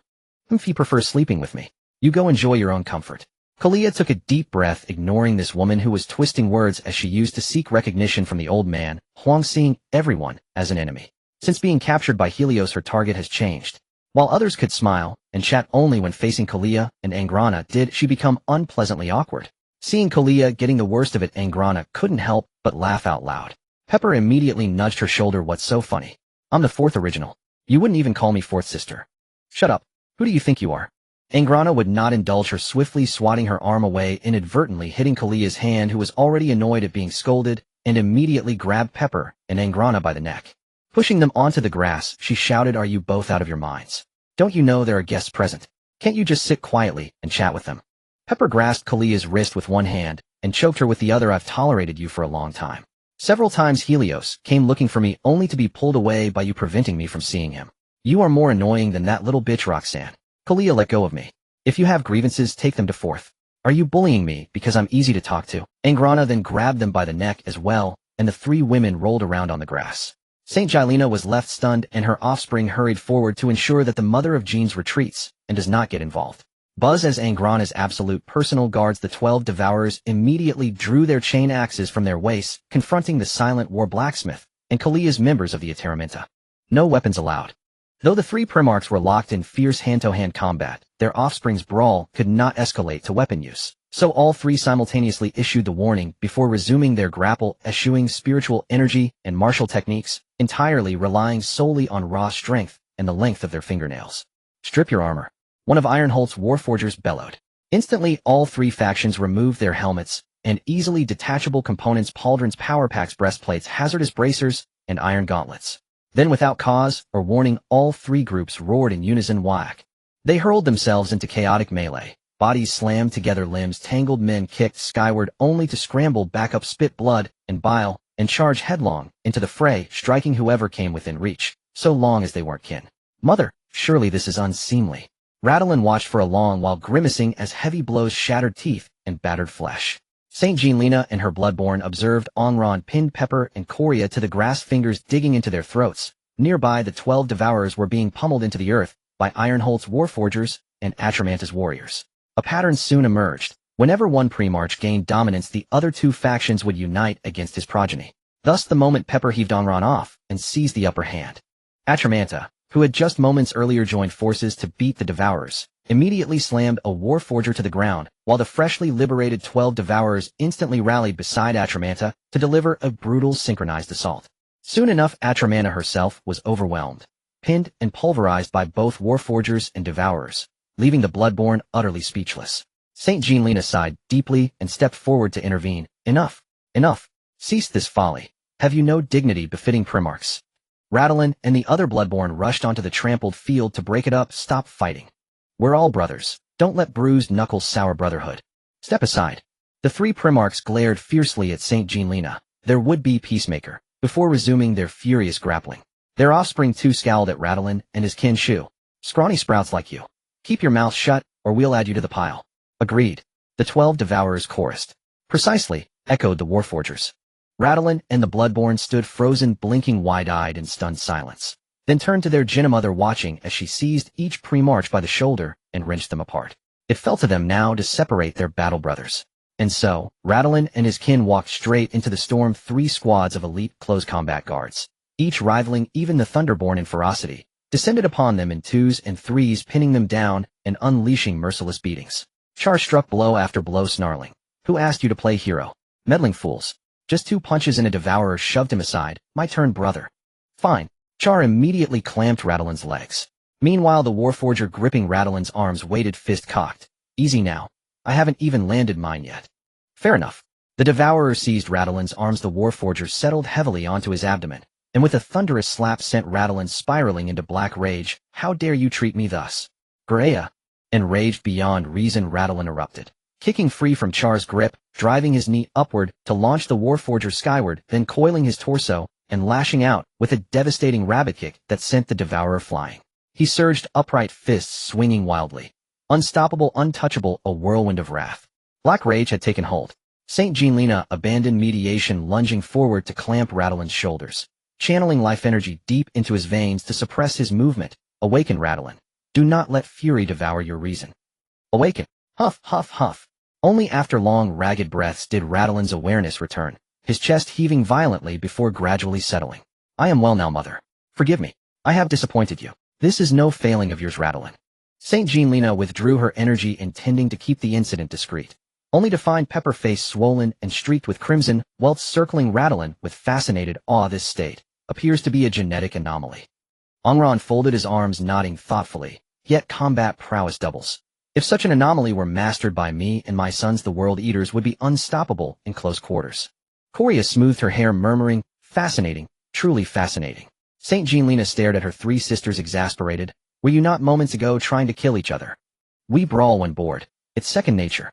He prefers sleeping with me. You go enjoy your own comfort. Kalia took a deep breath, ignoring this woman who was twisting words as she used to seek recognition from the old man Huang, seeing everyone as an enemy. Since being captured by Helios, her target has changed. While others could smile and chat only when facing Kalia and Angrana, did she become unpleasantly awkward. Seeing Kalia getting the worst of it, Angrana couldn't help but laugh out loud. Pepper immediately nudged her shoulder. What's so funny? I'm the 4th original. You wouldn't even call me 4th sister. Shut up. Who do you think you are? Angrana would not indulge her, swiftly swatting her arm away, inadvertently hitting Kalia's hand, who was already annoyed at being scolded, and immediately grabbed Pepper and Angrana by the neck. Pushing them onto the grass, she shouted, are you both out of your minds? Don't you know there are guests present? Can't you just sit quietly and chat with them? Pepper grasped Kalia's wrist with one hand and choked her with the other. I've tolerated you for a long time. Several times Helios came looking for me only to be pulled away by you preventing me from seeing him. You are more annoying than that little bitch Roxanne. Kalia, let go of me. If you have grievances, take them to Forth. Are you bullying me because I'm easy to talk to? Angrana then grabbed them by the neck as well, and the three women rolled around on the grass. Saint Gilena was left stunned and her offspring hurried forward to ensure that the mother of Jeans retreats and does not get involved. Buzz as Angrana's absolute personal guards, the 12 Devourers immediately drew their chain axes from their waists, confronting the silent war blacksmith and Kalia's members of the Ataramenta. No weapons allowed. Though the three Primarchs were locked in fierce hand-to-hand combat, their offspring's brawl could not escalate to weapon use. So all three simultaneously issued the warning before resuming their grapple, eschewing spiritual energy and martial techniques, entirely relying solely on raw strength and the length of their fingernails. Strip your armor. One of Ironholt's warforgers bellowed. Instantly, all three factions removed their helmets and easily detachable components, pauldrons, power packs, breastplates, hazardous bracers, and iron gauntlets. Then without cause or warning, all three groups roared in unison. Whack. They hurled themselves into chaotic melee. Bodies slammed together, limbs tangled, men kicked skyward only to scramble back up, spit blood and bile, and charge headlong into the fray, striking whoever came within reach, so long as they weren't kin. Mother, surely this is unseemly. Radalin watched for a long while, grimacing as heavy blows shattered teeth and battered flesh. Saint Jeanlina and her bloodborne observed. Onron pinned Pepper and Coria to the grass, fingers digging into their throats. Nearby, the 12 Devourers were being pummeled into the earth by Ironholt's warforgers and Atramanta's warriors. A pattern soon emerged. Whenever one Primarch gained dominance, the other two factions would unite against his progeny. Thus, the moment Pepper heaved Onron off and seized the upper hand, Atramanta, who had just moments earlier joined forces to beat the Devourers, immediately slammed a warforger to the ground, while the freshly liberated 12 Devourers instantly rallied beside Atramanta to deliver a brutal synchronized assault. Soon enough, Atramanta herself was overwhelmed, pinned and pulverized by both warforgers and Devourers, leaving the bloodborne utterly speechless. Saint Jeanlina sighed deeply and stepped forward to intervene. Enough. Enough. Cease this folly. Have you no dignity befitting Primarchs? Radalin and the other bloodborne rushed onto the trampled field to break it up. Stop fighting. We're all brothers. Don't let bruised knuckles sour brotherhood. Step aside. The three Primarchs glared fiercely at Saint Jeanlina, their would-be peacemaker, before resuming their furious grappling. Their offspring too scowled at Radalin and his kin Shu. Scrawny sprouts like you. Keep your mouth shut, or we'll add you to the pile. Agreed. The 12 Devourers chorused. Precisely, echoed the warforgers. Radalin and the bloodborne stood frozen, blinking wide-eyed in stunned silence, then turned to their Jinamother, watching as she seized each Primarch by the shoulder and wrenched them apart. It fell to them now to separate their battle brothers. And so, Radalin and his kin walked straight into the storm, three squads of elite close combat guards, each rivaling even the Thunderborn in ferocity, descended upon them in twos and threes, pinning them down and unleashing merciless beatings. Char struck blow after blow, snarling. Who asked you to play hero? Meddling fools. Just 2 punches and a Devourer shoved him aside. My turn, brother. Fine. Char immediately clamped Radalin's legs. Meanwhile, the warforger gripping Radalin's arms waited, fist cocked. Easy now. I haven't even landed mine yet. Fair enough. The Devourer seized Radalin's arms. The warforger settled heavily onto his abdomen, and with a thunderous slap sent Radalin spiraling into black rage. How dare you treat me thus? Greya. Enraged beyond reason, Radalin erupted, kicking free from Char's grip, driving his knee upward to launch the warforger skyward, then coiling his torso and lashing out with a devastating rabbit kick that sent the Devourer flying. He surged upright, fists swinging wildly. Unstoppable, untouchable, a whirlwind of wrath. Black rage had taken hold. Saint Jeanlina abandoned mediation, lunging forward to clamp Radalin's shoulders, channeling life energy deep into his veins to suppress his movement. Awaken, Radalin. Do not let fury devour your reason. Awaken. Huff, huff, huff. Only after long, ragged breaths did Radalin's awareness return, his chest heaving violently before gradually settling. I am well now, mother. Forgive me. I have disappointed you. This is no failing of yours, Radalin. Saint Jeanlina withdrew her energy, intending to keep the incident discreet, only to find Pepper face swollen and streaked with crimson, whilst circling Radalin with fascinated awe. This state appears to be a genetic anomaly. Onron folded his arms, nodding thoughtfully, yet combat prowess doubles. If such an anomaly were mastered by me and my sons, the World Eaters would be unstoppable in close quarters. Coria smoothed her hair, murmuring, fascinating, truly fascinating. Saint Jeanlina stared at her 3 sisters, exasperated. Were you not moments ago trying to kill each other? We brawl when bored. It's second nature.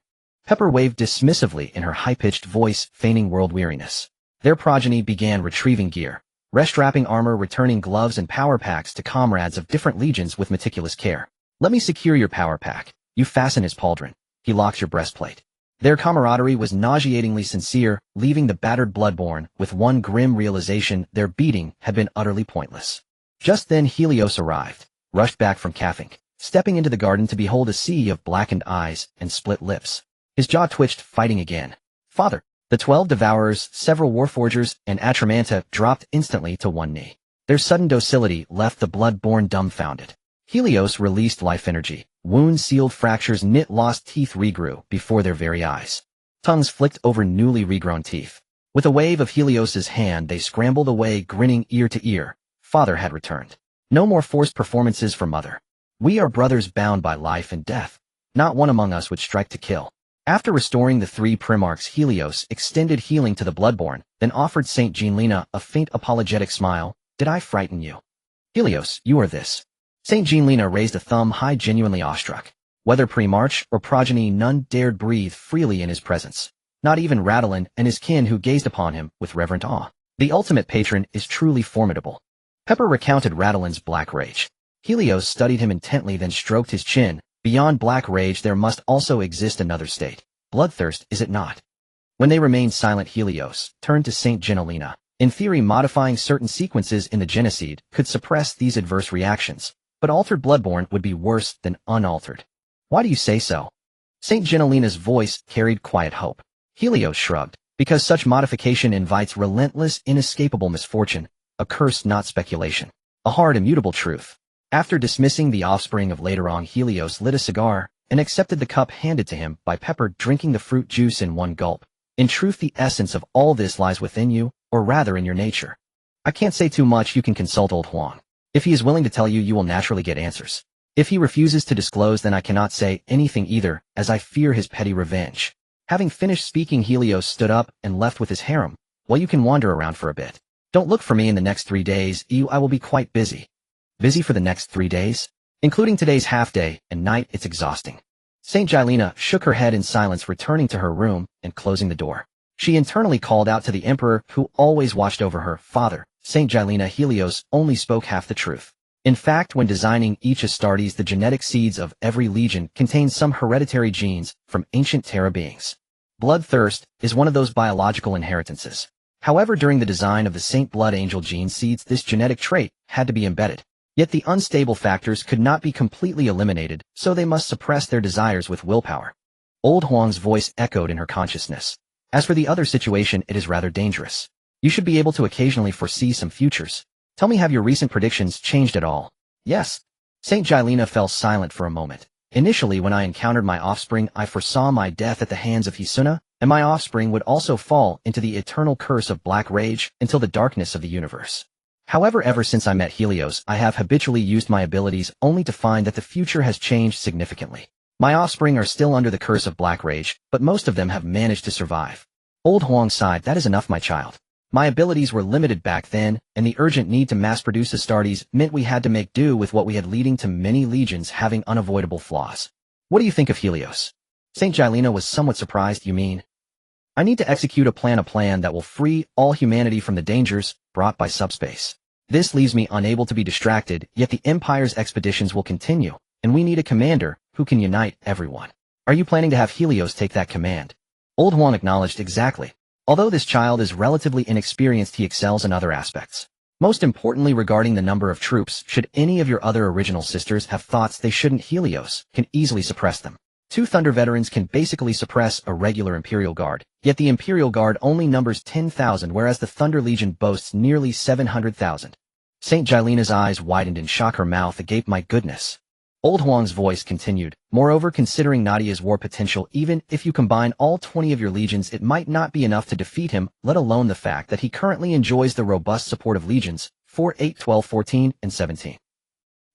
Pepper waved dismissively in her high-pitched voice, feigning world weariness. Their progeny began retrieving gear, rest-wrapping armor, returning gloves and power packs to comrades of different legions with meticulous care. Let me secure your power pack. You fasten his pauldron. He locks your breastplate. Their camaraderie was nauseatingly sincere, leaving the battered bloodborne with one grim realization: their beating had been utterly pointless. Just then Helios arrived, rushed back from caffing, stepping into the garden to behold a sea of blackened eyes and split lips. His jaw twitched, fighting again. Father! The 12 Devourers, several Warforgers, and Atramanta dropped instantly to one knee. Their sudden docility left the bloodborne dumbfounded. Helios released life energy. Wounds sealed, fractures knit, lost teeth regrew before their very eyes. Tongues flicked over newly regrown teeth. With a wave of Helios's hand, they scrambled away, grinning ear to ear. Father had returned. No more forced performances for Mother. We are brothers bound by life and death. Not one among us would strike to kill. After restoring the 3 Primarchs, Helios extended healing to the bloodborne, then offered St. Jean-Lena a faint apologetic smile. Did I frighten you? Helios, you are this. St. Jean-Lena raised a thumb high, genuinely awestruck. Whether Primarch or progeny, none dared breathe freely in his presence. Not even Radalin and his kin, who gazed upon him with reverent awe. The ultimate patron is truly formidable. Pepper recounted Radalin's black rage. Helios studied him intently, then stroked his chin. Beyond black rage there must also exist another state. Bloodthirst, is it not? When they remained silent, Helios turned to St. Jean-Lena. In theory, modifying certain sequences in the genocide could suppress these adverse reactions, but altered bloodborne would be worse than unaltered. Why do you say so? St. Jean-Lena's voice carried quiet hope. Helios shrugged. Because such modification invites relentless, inescapable misfortune, a curse, not speculation. A hard, immutable truth. After dismissing the offspring of later on, Helios lit a cigar and accepted the cup handed to him by Pepper, drinking the fruit juice in one gulp. In truth, the essence of all this lies within you, or rather in your nature. I can't say too much. You can consult old Huang. If he is willing to tell you, you will naturally get answers. If he refuses to disclose, then I cannot say anything either, as I fear his petty revenge. Having finished speaking, Helios stood up and left with his harem. Well, you can wander around for a bit. Don't look for me in the next 3 days. I will be quite busy. Busy for the next 3 days? Including today's half-day and night, it's exhausting. St. Jean-Lena shook her head in silence, returning to her room and closing the door. She internally called out to the Emperor, who always watched over her. Father, St. Jean-Lena, Helios only spoke half the truth. In fact, when designing each Astartes, the genetic seeds of every legion contain some hereditary genes from ancient Terra beings. Bloodthirst is one of those biological inheritances. However, during the design of the Saint Blood Angel gene seeds, this genetic trait had to be embedded. Yet the unstable factors could not be completely eliminated, so they must suppress their desires with willpower. Old Huang's voice echoed in her consciousness. As for the other situation, it is rather dangerous. You should be able to occasionally foresee some futures. Tell me, have your recent predictions changed at all? Yes. St. Jean-Lena fell silent for a moment. Initially, when I encountered my offspring, I foresaw my death at the hands of Hisuna, and my offspring would also fall into the eternal curse of black rage until the darkness of the universe. However, ever since I met Helios, I have habitually used my abilities only to find that the future has changed significantly. My offspring are still under the curse of black rage, but most of them have managed to survive. Old Huang sighed. That is enough, my child. My abilities were limited back then, and the urgent need to mass-produce Astartes meant we had to make do with what we had, leading to many legions having unavoidable flaws. What do you think of Helios? St. Jean-Lena was somewhat surprised. You mean? I need to execute a plan that will free all humanity from the dangers brought by subspace. This leaves me unable to be distracted, yet the Empire's expeditions will continue, and we need a commander who can unite everyone. Are you planning to have Helios take that command? Old Huang acknowledged. Exactly. Although this child is relatively inexperienced, he excels in other aspects. Most importantly, regarding the number of troops, should any of your other original sisters have thoughts they shouldn't, Helios can easily suppress them. 2 Thunder veterans can basically suppress a regular Imperial Guard, yet the Imperial Guard only numbers 10,000, whereas the Thunder Legion boasts nearly 700,000. St. Jean-Lena's eyes widened in shock, her mouth agape. My goodness. Old Huang's voice continued. Moreover, considering Nadia's war potential, even if you combine all 20 of your legions, it might not be enough to defeat him, let alone the fact that he currently enjoys the robust support of legions 4, 8, 12, 14, and 17.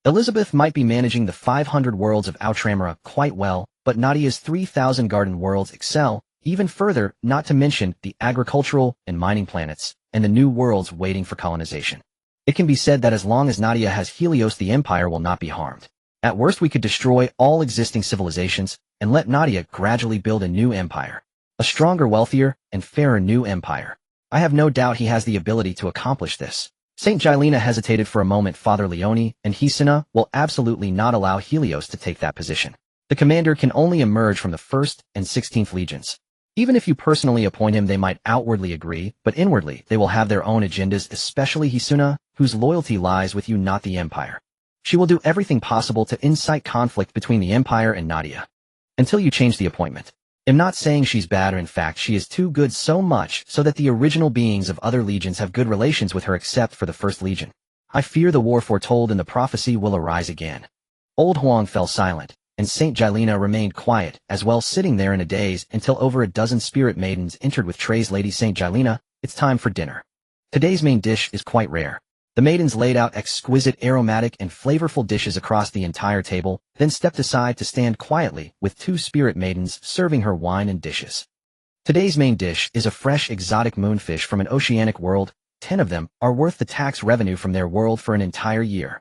Elizabeth might be managing the 500 worlds of Outramara quite well, but Nadia's 3,000 garden worlds excel even further, not to mention the agricultural and mining planets, and the new worlds waiting for colonization. It can be said that as long as Nadia has Helios, the Empire will not be harmed. At worst, we could destroy all existing civilizations, and let Nadia gradually build a new empire. A stronger, wealthier, and fairer new empire. I have no doubt he has the ability to accomplish this. Saint Gilena hesitated for a moment. Father Leone and Hisuna will absolutely not allow Helios to take that position. The commander can only emerge from the 1st and 16th legions. Even if you personally appoint him, they might outwardly agree, but inwardly they will have their own agendas, especially Hisuna, whose loyalty lies with you, not the empire. She will do everything possible to incite conflict between the empire and Nadia. Until you change the appointment. I'm not saying she's bad, or in fact she is too good, so much so that the original beings of other legions have good relations with her except for the 1st legion. I fear the war foretold in the prophecy will arise again. Old Huang fell silent, and Saint Gilena remained quiet as well, sitting there in a daze until over a dozen spirit maidens entered with trays. Lady Saint Gilena, it's time for dinner. Today's main dish is quite rare. The maidens laid out exquisite, aromatic, and flavorful dishes across the entire table, then stepped aside to stand quietly with 2 spirit maidens serving her wine and dishes. Today's main dish is a fresh exotic moonfish from an oceanic world. 10 of them are worth the tax revenue from their world for an entire year.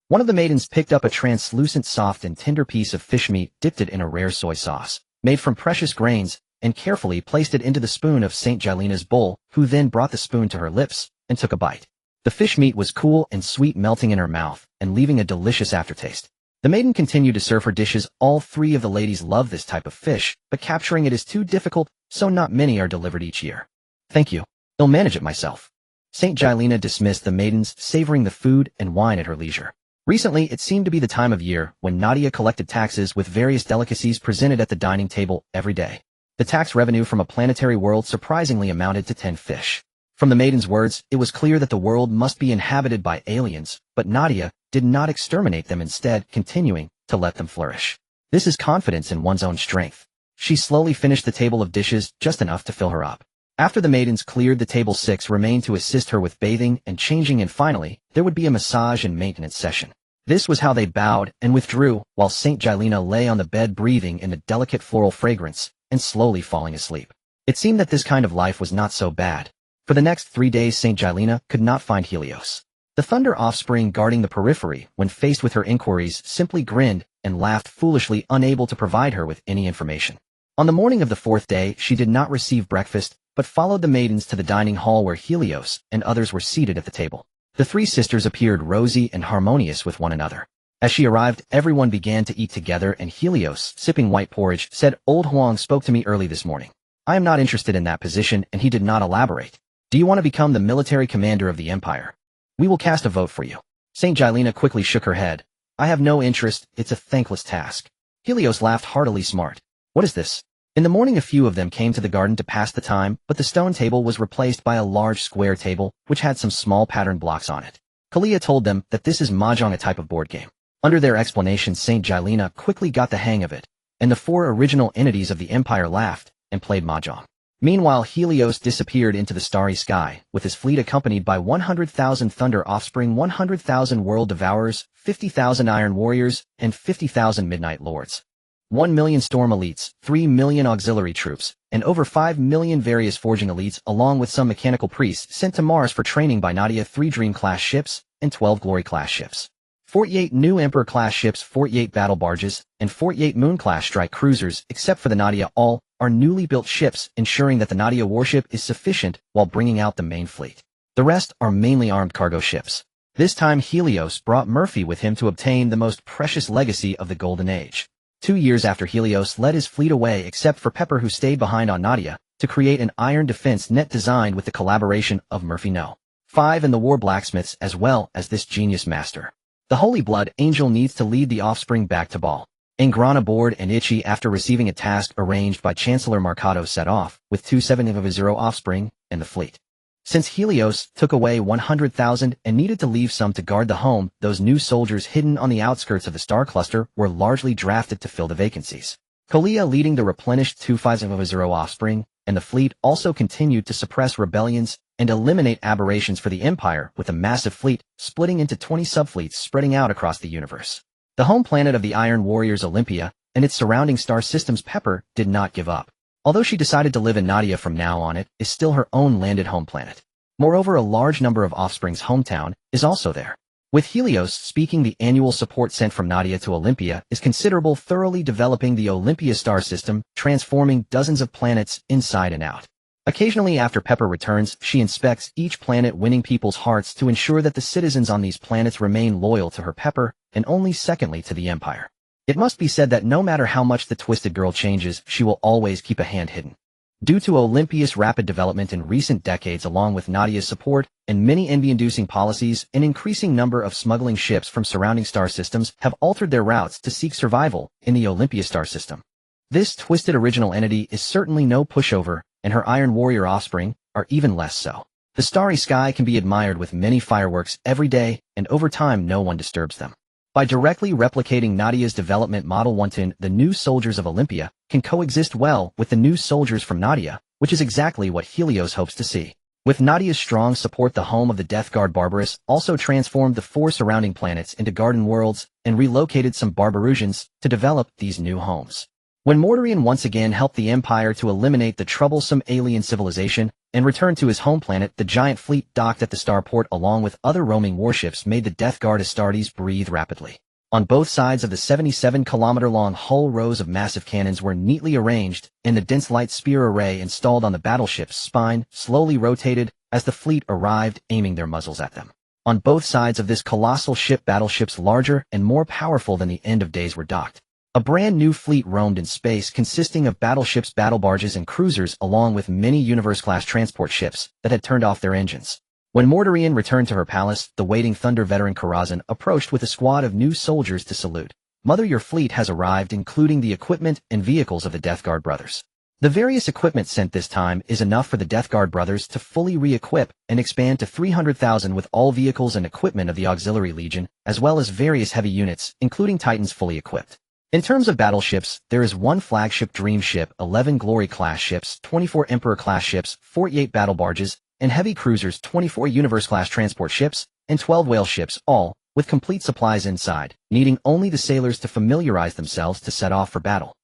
One of the maidens picked up a translucent, soft, and tender piece of fish meat, dipped it in a rare soy sauce, made from precious grains, and carefully placed it into the spoon of Saint Gilena's bowl, who then brought the spoon to her lips and took a bite. The fish meat was cool and sweet, melting in her mouth and leaving a delicious aftertaste. The maiden continued to serve her dishes. All 3 of the ladies love this type of fish, but capturing it is too difficult, so not many are delivered each year. Thank you. I'll manage it myself. Saint Gilena dismissed the maidens, savoring the food and wine at her leisure. Recently, it seemed to be the time of year when Nadia collected taxes, with various delicacies presented at the dining table every day. The tax revenue from a planetary world surprisingly amounted to 10 fish. From the maiden's words, it was clear that the world must be inhabited by aliens, but Nadia did not exterminate them, instead continuing to let them flourish. This is confidence in one's own strength. She slowly finished the table of dishes, just enough to fill her up. After the maidens cleared the table, 6 remained to assist her with bathing and changing, and finally, there would be a massage and maintenance session. This was how they bowed and withdrew, while Saint Gilena lay on the bed breathing in the delicate floral fragrance and slowly falling asleep. It seemed that this kind of life was not so bad. For the next 3 days, Saint Gilena could not find Helios. The Thunder offspring, guarding the periphery when faced with her inquiries, simply grinned and laughed foolishly, unable to provide her with any information. On the morning of the 4th day, she did not receive breakfast, but followed the maidens to the dining hall where Helios and others were seated at the table. The 3 sisters appeared rosy and harmonious with one another. As she arrived, everyone began to eat together, and Helios, sipping white porridge, said, "Old Huang spoke to me early this morning. I am not interested in that position," and he did not elaborate. "Do you want to become the military commander of the empire? We will cast a vote for you." Saint Gilena quickly shook her head. "I have no interest, it's a thankless task." Helios laughed heartily. "Smart. What is this?" In the morning, a few of them came to the garden to pass the time, but the stone table was replaced by a large square table, which had some small pattern blocks on it. Kalia told them that this is mahjong, a type of board game. Under their explanation, Saint Gilena quickly got the hang of it, and the 4 original entities of the empire laughed and played mahjong. Meanwhile, Helios disappeared into the starry sky, with his fleet accompanied by 100,000 Thunder offspring, 100,000 World Devourers, 50,000 Iron Warriors, and 50,000 Midnight Lords. 1 million Storm Elites, 3 million Auxiliary Troops, and over 5 million various Forging Elites, along with some mechanical priests sent to Mars for training by Nadia, 3 Dream-class ships, and 12 Glory-class ships. 48 new Emperor-class ships, 48 battle barges, and 48 Moon-class strike cruisers, except for the Nadia, all are newly built ships, ensuring that the Nadia warship is sufficient while bringing out the main fleet. The rest are mainly armed cargo ships. This time Helios brought Murphy with him to obtain the most precious legacy of the Golden Age. 2 years after Helios led his fleet away, except for Pepper, who stayed behind on Nadia, to create an iron defense net designed with the collaboration of Murphy No. 5 and the war blacksmiths, as well as this genius master. The Holy Blood Angel needs to lead the offspring back to Ball. Ingrana, bored and itchy after receiving a task arranged by Chancellor Marcato, set off with 270 offspring and the fleet. Since Helios took away 100,000 and needed to leave some to guard the home, those new soldiers hidden on the outskirts of the star cluster were largely drafted to fill the vacancies. Kalia leading the replenished 250 offspring, and the fleet also continued to suppress rebellions and eliminate aberrations for the Empire, with a massive fleet splitting into 20 subfleets spreading out across the universe. The home planet of the Iron Warriors, Olympia, and its surrounding star systems, Pepper, did not give up. Although she decided to live in Nadia from now on, it is still her own landed home planet. Moreover, a large number of offspring's hometown is also there. With Helios speaking, the annual support sent from Nadia to Olympia is considerable, thoroughly developing the Olympia star system, transforming dozens of planets inside and out. Occasionally after Pepper returns, she inspects each planet, winning people's hearts to ensure that the citizens on these planets remain loyal to her, Pepper, and only secondly to the Empire. It must be said that no matter how much the Twisted Girl changes, she will always keep a hand hidden. Due to Olympia's rapid development in recent decades, along with Nadia's support and many envy-inducing policies, an increasing number of smuggling ships from surrounding star systems have altered their routes to seek survival in the Olympia star system. This twisted original entity is certainly no pushover, and her Iron Warrior offspring are even less so. The starry sky can be admired with many fireworks every day, and over time no one disturbs them. By directly replicating Nadia's development model, the new soldiers of Olympia can coexist well with the new soldiers from Nadia, which is exactly what Helios hopes to see. With Nadia's strong support, the home of the Death Guard Barbarous also transformed the 4 surrounding planets into garden worlds and relocated some Barbarusians to develop these new homes. When Mortarion once again helped the Empire to eliminate the troublesome alien civilization and return to his home planet, the giant fleet docked at the starport along with other roaming warships made the Death Guard Astartes breathe rapidly. On both sides of the 77-kilometer-long hull, rows of massive cannons were neatly arranged, and the dense light spear array installed on the battleship's spine slowly rotated as the fleet arrived, aiming their muzzles at them. On both sides of this colossal ship, battleships larger and more powerful than the end of days were docked. A brand new fleet roamed in space, consisting of battleships, battle barges, and cruisers, along with many Universe-class transport ships that had turned off their engines. When Mortarion returned to her palace, the waiting Thunder veteran Karazhan approached with a squad of new soldiers to salute. "Mother, your fleet has arrived, including the equipment and vehicles of the Death Guard brothers." The various equipment sent this time is enough for the Death Guard brothers to fully re-equip and expand to 300,000 with all vehicles and equipment of the Auxiliary Legion, as well as various heavy units, including Titans, fully equipped. In terms of battleships, there is 1 flagship Dream ship, 11 Glory-class ships, 24 Emperor-class ships, 48 battle barges, and heavy cruisers, 24 Universe-class transport ships, and 12 whale ships, all with complete supplies inside, needing only the sailors to familiarize themselves to set off for battle.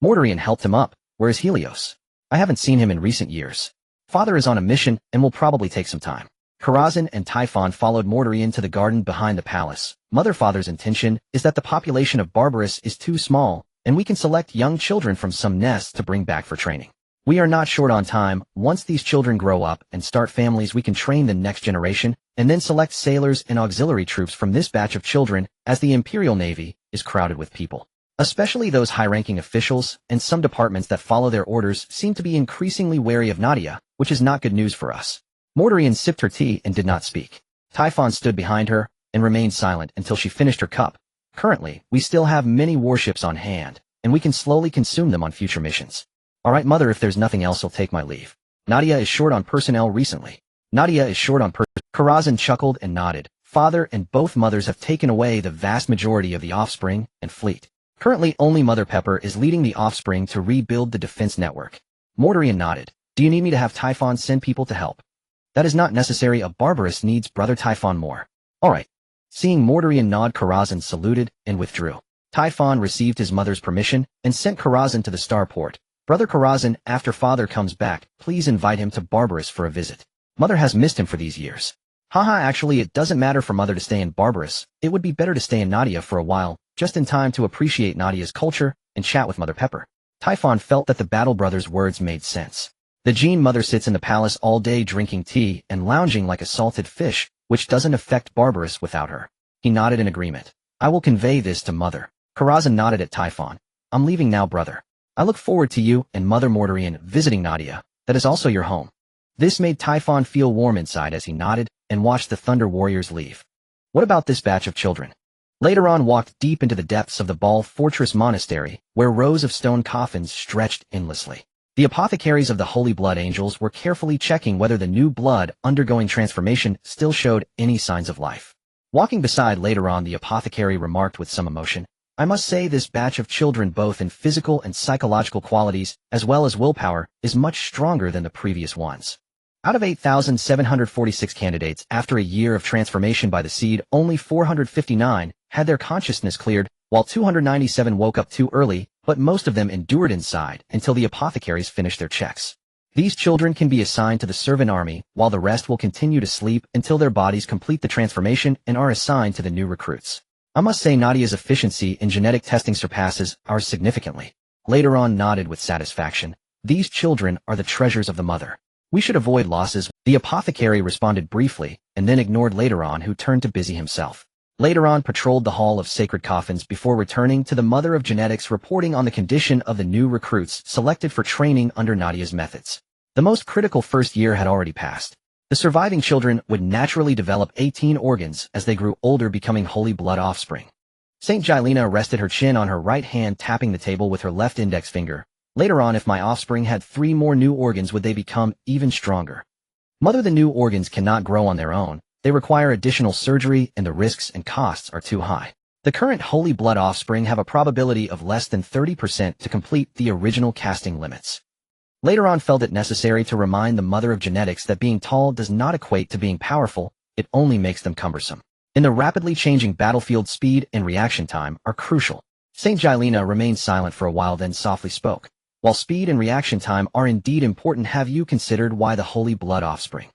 Mortarion helped him up. Where is Helios? I haven't seen him in recent years. Father is on a mission and will probably take some time. Karazhan and Typhon followed Mortarion to the garden behind the palace. Father's intention is that the population of Barbarous is too small, and we can select young children from some nests to bring back for training. We are not short on time. Once these children grow up and start families, we can train the next generation, and then select sailors and auxiliary troops from this batch of children, as the Imperial Navy is crowded with people. Especially those high-ranking officials, and some departments that follow their orders seem to be increasingly wary of Nadia, which is not good news for us. Mortarion sipped her tea and did not speak. Typhon stood behind her and remained silent until she finished her cup. Currently, we still have many warships on hand, and we can slowly consume them on future missions. All right, Mother, if there's nothing else, I'll take my leave. Nadia is short on personnel recently. Karazhan chuckled and nodded. Father and both mothers have taken away the vast majority of the offspring and fleet. Currently, only Mother Pepper is leading the offspring to rebuild the defense network. Mortarion nodded. Do you need me to have Typhon send people to help? That is not necessary. A Barbarous needs Brother Typhon more. All right. Seeing Mortarion nod, Karazhan saluted and withdrew. Typhon received his mother's permission and sent Karazhan to the starport. Brother Karazhan, after Father comes back, please invite him to Barbarous for a visit. Mother has missed him for these years. Actually, it doesn't matter for Mother to stay in Barbarous. It would be better to stay in Nadia for a while, just in time to appreciate Nadia's culture and chat with Mother Pepper. Typhon felt that the Battle Brothers' words made sense. The Gene Mother sits in the palace all day drinking tea and lounging like a salted fish, which doesn't affect Barbarous without her. He nodded in agreement. I will convey this to Mother. Karazhan nodded at Typhon. I'm leaving now, brother. I look forward to you and Mother Mortarion visiting Nadia. That is also your home. This made Typhon feel warm inside as he nodded and watched the Thunder Warriors leave. What about this batch of children? Later on, walked deep into the depths of the Ball Fortress Monastery, where rows of stone coffins stretched endlessly. The apothecaries of the Holy Blood Angels were carefully checking whether the new blood undergoing transformation still showed any signs of life. Walking beside later on, the apothecary remarked with some emotion, I must say this batch of children, both in physical and psychological qualities, as well as willpower, is much stronger than the previous ones. Out of 8,746 candidates after a year of transformation by the seed, only 459 had their consciousness cleared, while 297 woke up too early, but most of them endured inside until the apothecaries finished their checks. These children can be assigned to the servant army, while the rest will continue to sleep until their bodies complete the transformation and are assigned to the new recruits. I must say Nadia's efficiency in genetic testing surpasses ours significantly. Later on nodded with satisfaction. These children are the treasures of the mother. We should avoid losses. The apothecary responded briefly, and then ignored Later on, who turned to busy himself. Later on patrolled the Hall of Sacred Coffins before returning to the Mother of Genetics, reporting on the condition of the new recruits selected for training under Nadia's methods. The most critical first year had already passed. The surviving children would naturally develop 18 organs as they grew older, becoming holy blood offspring. Saint Gilena rested her chin on her right hand, tapping the table with her left index finger. Later on, if my offspring had 3 more new organs, would they become even stronger? Mother, the new organs cannot grow on their own. They require additional surgery, and the risks and costs are too high. The current holy blood offspring have a probability of less than 30% to complete the original casting limits. Later on felt it necessary to remind the Mother of Genetics that being tall does not equate to being powerful, it only makes them cumbersome. In the rapidly changing battlefield, speed and reaction time are crucial. Saint Gilena remained silent for a while, then softly spoke. While speed and reaction time are indeed important, have you considered why the holy blood offspring?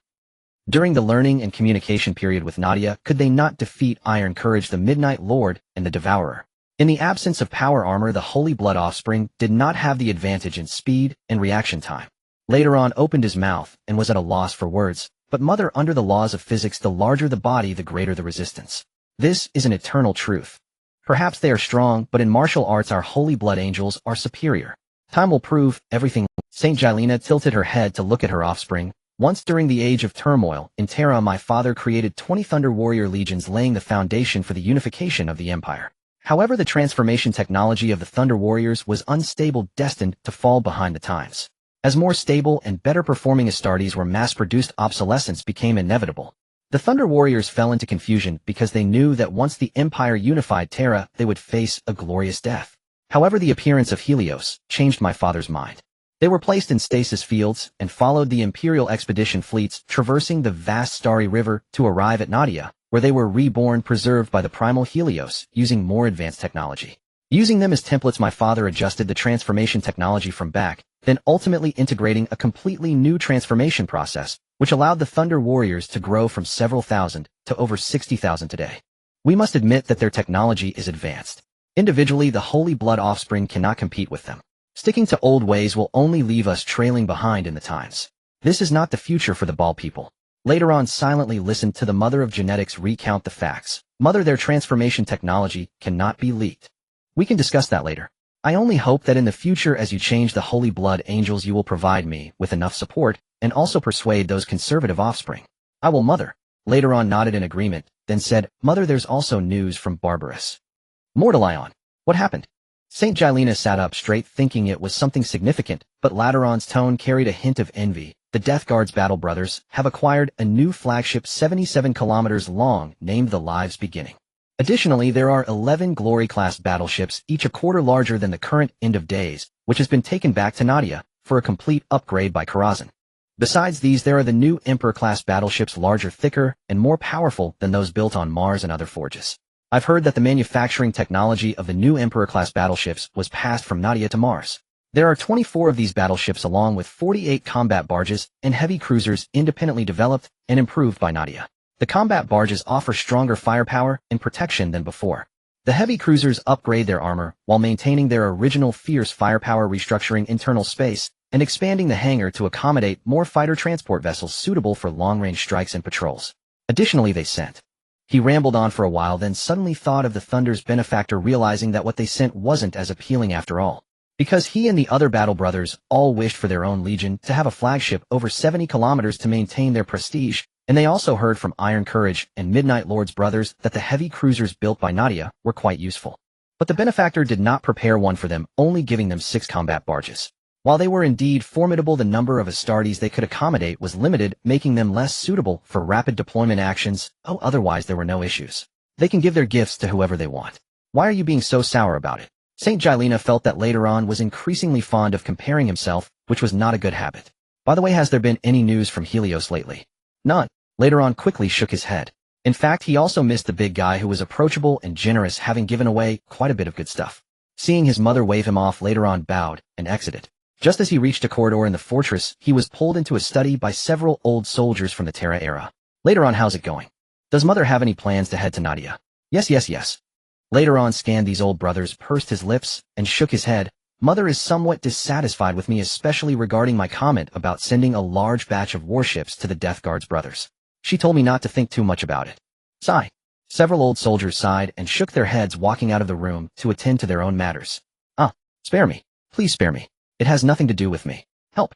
During the learning and communication period with Nadia, could they not defeat Iron Courage, the Midnight Lord, and the Devourer? In the absence of power armor, the holy blood offspring did not have the advantage in speed and reaction time. Later on opened his mouth and was at a loss for words, but Mother, under the laws of physics, the larger the body, the greater the resistance. This is an eternal truth. Perhaps they are strong, but in martial arts our holy blood angels are superior. Time will prove everything. Saint Gilena tilted her head to look at her offspring. Once during the age of turmoil, in Terra, my father created 20 Thunder Warrior legions, laying the foundation for the unification of the Empire. However, the transformation technology of the Thunder Warriors was unstable, destined to fall behind the times. As more stable and better performing Astartes were mass-produced, obsolescence became inevitable. The Thunder Warriors fell into confusion because they knew that once the Empire unified Terra, they would face a glorious death. However, the appearance of Helios changed my father's mind. They were placed in stasis fields and followed the Imperial expedition fleets, traversing the vast starry river to arrive at Nadia, where they were reborn, preserved by the primal Helios, using more advanced technology. Using them as templates, my father adjusted the transformation technology from back, then ultimately integrating a completely new transformation process, which allowed the Thunder Warriors to grow from several thousand to over 60,000 today. We must admit that their technology is advanced. Individually, the Holy Blood offspring cannot compete with them. Sticking to old ways will only leave us trailing behind in the times. This is not the future for the Ball people. Later on silently listened to the Mother of Genetics recount the facts. Mother, their transformation technology cannot be leaked. We can discuss that later. I only hope that in the future, as you change the Holy Blood angels, you will provide me with enough support and also persuade those conservative offspring. I will, Mother. Later on nodded in agreement, then said, Mother, there's also news from Barbarous. Mortalion. What happened? Saint Gilena sat up straight, thinking it was something significant, but Lateron's tone carried a hint of envy. The Death Guard's battle brothers have acquired a new flagship 77 kilometers long, named the Lives Beginning. Additionally, there are 11 Glory-class battleships, each a quarter larger than the current End of Days, which has been taken back to Nadia for a complete upgrade by Karazhan. Besides these, there are the new Emperor-class battleships, larger, thicker, and more powerful than those built on Mars and other forges. I've heard that the manufacturing technology of the new Emperor-class battleships was passed from Nadia to Mars. There are 24 of these battleships, along with 48 combat barges and heavy cruisers, independently developed and improved by Nadia. The combat barges offer stronger firepower and protection than before. The heavy cruisers upgrade their armor while maintaining their original fierce firepower, restructuring internal space and expanding the hangar to accommodate more fighter transport vessels suitable for long-range strikes and patrols. Additionally, they sent. He rambled on for a while, then suddenly thought of the Thunder's benefactor, realizing that what they sent wasn't as appealing after all. Because he and the other battle brothers all wished for their own legion to have a flagship over 70 kilometers to maintain their prestige, and they also heard from Iron Courage and Midnight Lord's brothers that the heavy cruisers built by Nadia were quite useful. But the benefactor did not prepare one for them, only giving them 6 combat barges. While they were indeed formidable, the number of Astartes they could accommodate was limited, making them less suitable for rapid deployment actions. Oh, otherwise there were no issues. They can give their gifts to whoever they want. Why are you being so sour about it? Saint Gilena felt that later on was increasingly fond of comparing himself, which was not a good habit. By the way, has there been any news from Helios lately? None. Later on quickly shook his head. In fact, he also missed the big guy who was approachable and generous, having given away quite a bit of good stuff. Seeing his mother wave him off, later on bowed and exited. Just as he reached a corridor in the fortress, he was pulled into a study by several old soldiers from the Terra era. Later on, how's it going? Does Mother have any plans to head to Nadia? Yes. Later on, scanned these old brothers, pursed his lips, and shook his head. Mother is somewhat dissatisfied with me, especially regarding my comment about sending a large batch of warships to the Death Guard's brothers. She told me not to think too much about it. Sigh. Several old soldiers sighed and shook their heads, walking out of the room to attend to their own matters. Spare me. Please spare me. It has nothing to do with me. Help.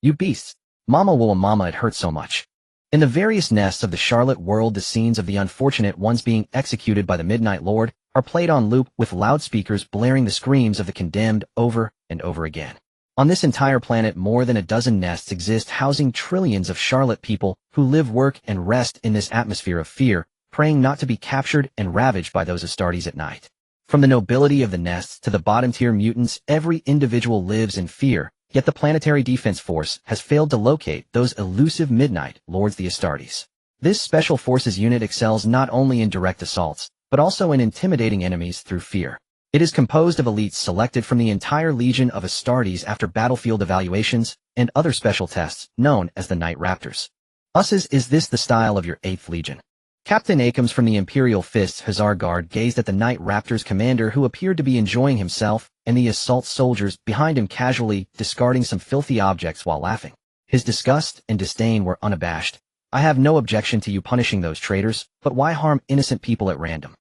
You beasts. Mama, it hurts so much. In the various nests of the Charlotte world, the scenes of the unfortunate ones being executed by the Midnight Lord are played on loop with loudspeakers blaring the screams of the condemned over and over again. On this entire planet, more than a dozen nests exist, housing trillions of Charlotte people who live, work, and rest in this atmosphere of fear, praying not to be captured and ravaged by those Astartes at night. From the nobility of the nests to the bottom-tier mutants, every individual lives in fear, yet the Planetary Defense Force has failed to locate those elusive Midnight Lords, the Astartes. This Special Forces unit excels not only in direct assaults, but also in intimidating enemies through fear. It is composed of elites selected from the entire Legion of Astartes after battlefield evaluations and other special tests, known as the Night Raptors. Is this the style of your 8th Legion? Captain Akums from the Imperial Fist's Hussar Guard gazed at the Night Raptors commander, who appeared to be enjoying himself, and the assault soldiers behind him casually discarding some filthy objects while laughing. His disgust and disdain were unabashed. I have no objection to you punishing those traitors, but why harm innocent people at random?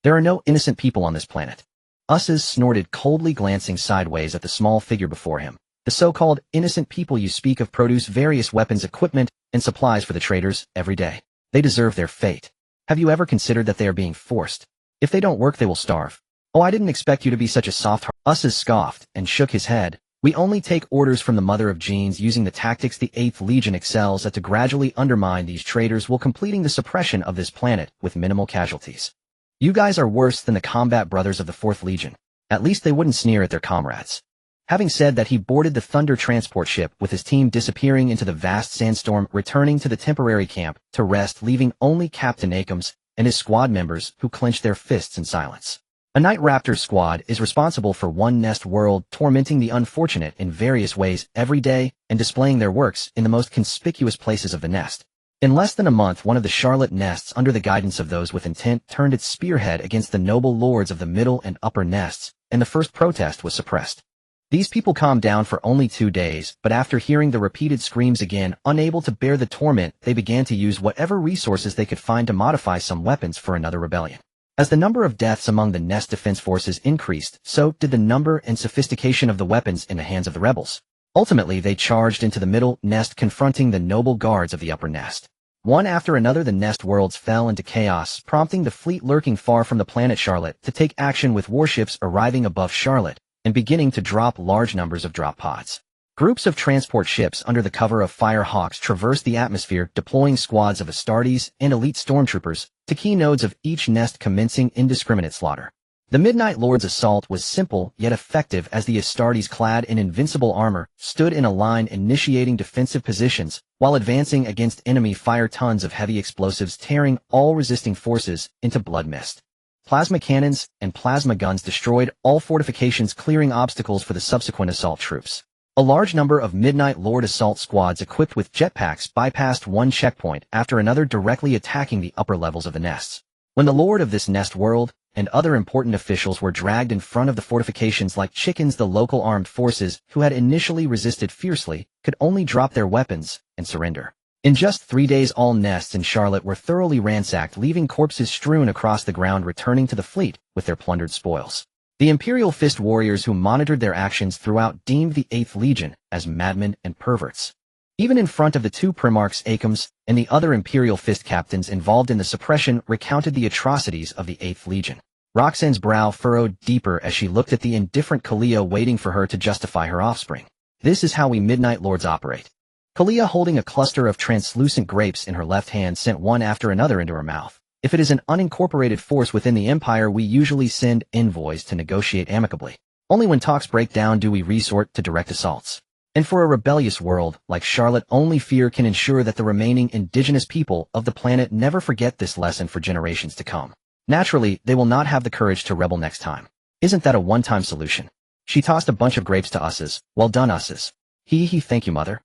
There are no innocent people on this planet. Snorted coldly, glancing sideways at the small figure before him. The so-called innocent people you speak of produce various weapons, equipment, and supplies for the traitors every day. They deserve their fate. Have you ever considered that they are being forced? If they don't work, they will starve. Oh, I didn't expect you to be such a soft-heart. Scoffed and shook his head. We only take orders from the Mother of Genes, using the tactics the 8th Legion excels at to gradually undermine these traitors while completing the suppression of this planet with minimal casualties. You guys are worse than the combat brothers of the 4th Legion. At least they wouldn't sneer at their comrades. Having said that, he boarded the Thunder transport ship with his team, disappearing into the vast sandstorm, returning to the temporary camp to rest, leaving only Captain Akums and his squad members, who clenched their fists in silence. A Night Raptor squad is responsible for one nest world, tormenting the unfortunate in various ways every day and displaying their works in the most conspicuous places of the nest. In less than a month, one of the Charlotte nests, under the guidance of those with intent, turned its spearhead against the noble lords of the middle and upper nests, and the first protest was suppressed. These people calmed down for only 2 days, but after hearing the repeated screams again, unable to bear the torment, they began to use whatever resources they could find to modify some weapons for another rebellion. As the number of deaths among the Nest defense forces increased, so did the number and sophistication of the weapons in the hands of the rebels. Ultimately, they charged into the middle nest, confronting the noble guards of the upper nest. One after another, the nest worlds fell into chaos, prompting the fleet lurking far from the planet Charlotte to take action, with warships arriving above Charlotte and beginning to drop large numbers of drop pods. Groups of transport ships under the cover of Fire Hawks traversed the atmosphere, deploying squads of Astartes and elite stormtroopers to key nodes of each nest, commencing indiscriminate slaughter. The Midnight Lord's assault was simple yet effective, as the Astartes, clad in invincible armor, stood in a line, initiating defensive positions while advancing against enemy fire, tons of heavy explosives tearing all resisting forces into blood mist. Plasma cannons and plasma guns destroyed all fortifications, clearing obstacles for the subsequent assault troops. A large number of Midnight Lord assault squads equipped with jetpacks bypassed one checkpoint after another, directly attacking the upper levels of the nests. When the Lord of this nest world and other important officials were dragged in front of the fortifications like chickens, the local armed forces, who had initially resisted fiercely, could only drop their weapons and surrender. In just 3 days, all nests in Charlotte were thoroughly ransacked, leaving corpses strewn across the ground, returning to the fleet with their plundered spoils. The Imperial Fist warriors who monitored their actions throughout deemed the 8th Legion as madmen and perverts. Even in front of the 2 Primarchs, Akums and the other Imperial Fist captains involved in the suppression recounted the atrocities of the 8th Legion. Roxanne's brow furrowed deeper as she looked at the indifferent Kalia, waiting for her to justify her offspring. This is how we Midnight Lords operate. Kalia, holding a cluster of translucent grapes in her left hand, sent one after another into her mouth. If it is an unincorporated force within the Empire, we usually send envoys to negotiate amicably. Only when talks break down do we resort to direct assaults. And for a rebellious world like Charlotte, only fear can ensure that the remaining indigenous people of the planet never forget this lesson for generations to come. Naturally, they will not have the courage to rebel next time. Isn't that a one-time solution? She tossed a bunch of grapes to Usses. Well done, Usses. Thank you, mother.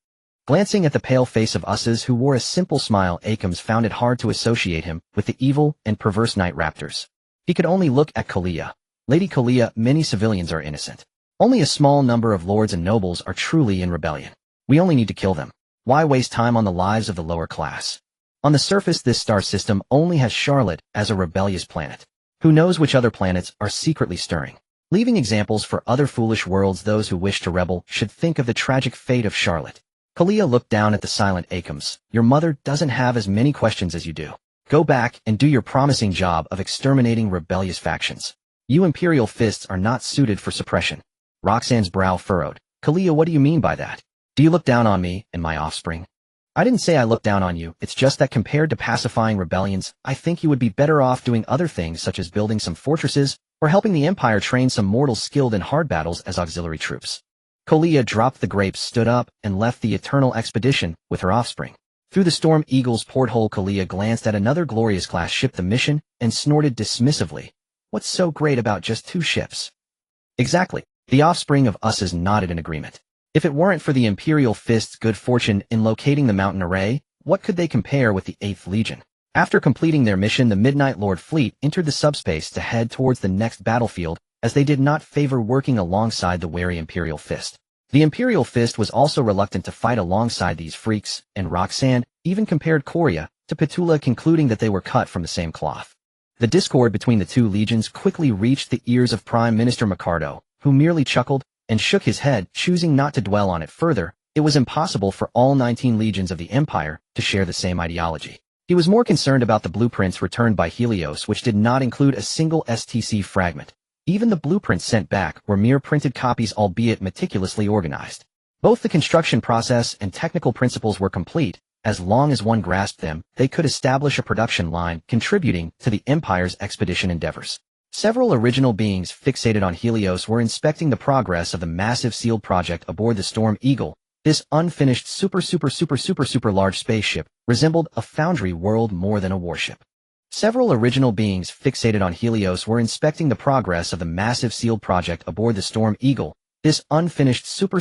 Glancing at the pale face of Usses, who wore a simple smile, Akums found it hard to associate him with the evil and perverse night raptors. He could only look at Kalia. Lady Kalia, many civilians are innocent. Only a small number of lords and nobles are truly in rebellion. We only need to kill them. Why waste time on the lives of the lower class? On the surface, this star system only has Charlotte as a rebellious planet. Who knows which other planets are secretly stirring? Leaving examples for other foolish worlds, those who wish to rebel should think of the tragic fate of Charlotte. Kalia looked down at the silent Akums. Your mother doesn't have as many questions as you do. Go back and do your promising job of exterminating rebellious factions. You Imperial fists are not suited for suppression. Roxanne's brow furrowed. Kalia, what do you mean by that? Do you look down on me and my offspring? I didn't say I look down on you, it's just that compared to pacifying rebellions, I think you would be better off doing other things such as building some fortresses or helping the Empire train some mortals skilled in hard battles as auxiliary troops. Kalia dropped the grapes, stood up, and left the Eternal Expedition with her offspring. Through the Storm Eagle's porthole, Kalia glanced at another glorious-class ship, the Mission, and snorted dismissively. What's so great about just 2 ships? Exactly. The offspring of Usses nodded in agreement. If it weren't for the Imperial Fist's good fortune in locating the mountain array, what could they compare with the 8th Legion? After completing their mission, the Midnight Lord fleet entered the subspace to head towards the next battlefield, as they did not favor working alongside the wary Imperial Fist. The Imperial Fist was also reluctant to fight alongside these freaks, and Roxanne even compared Korea to Petula, concluding that they were cut from the same cloth. The discord between the 2 legions quickly reached the ears of Prime Minister Micardo, who merely chuckled and shook his head, choosing not to dwell on it further. It was impossible for all 19 legions of the Empire to share the same ideology. He was more concerned about the blueprints returned by Helios, which did not include a single STC fragment. Even the blueprints sent back were mere printed copies, albeit meticulously organized. Both the construction process and technical principles were complete. As long as one grasped them, they could establish a production line, contributing to the Empire's expedition endeavors. Several original beings fixated on Helios were inspecting the progress of the massive sealed project aboard the Storm Eagle. This unfinished super large spaceship resembled a foundry world more than a warship. Several original beings fixated on Helios were inspecting the progress of the massive sealed project aboard the Storm Eagle. This unfinished super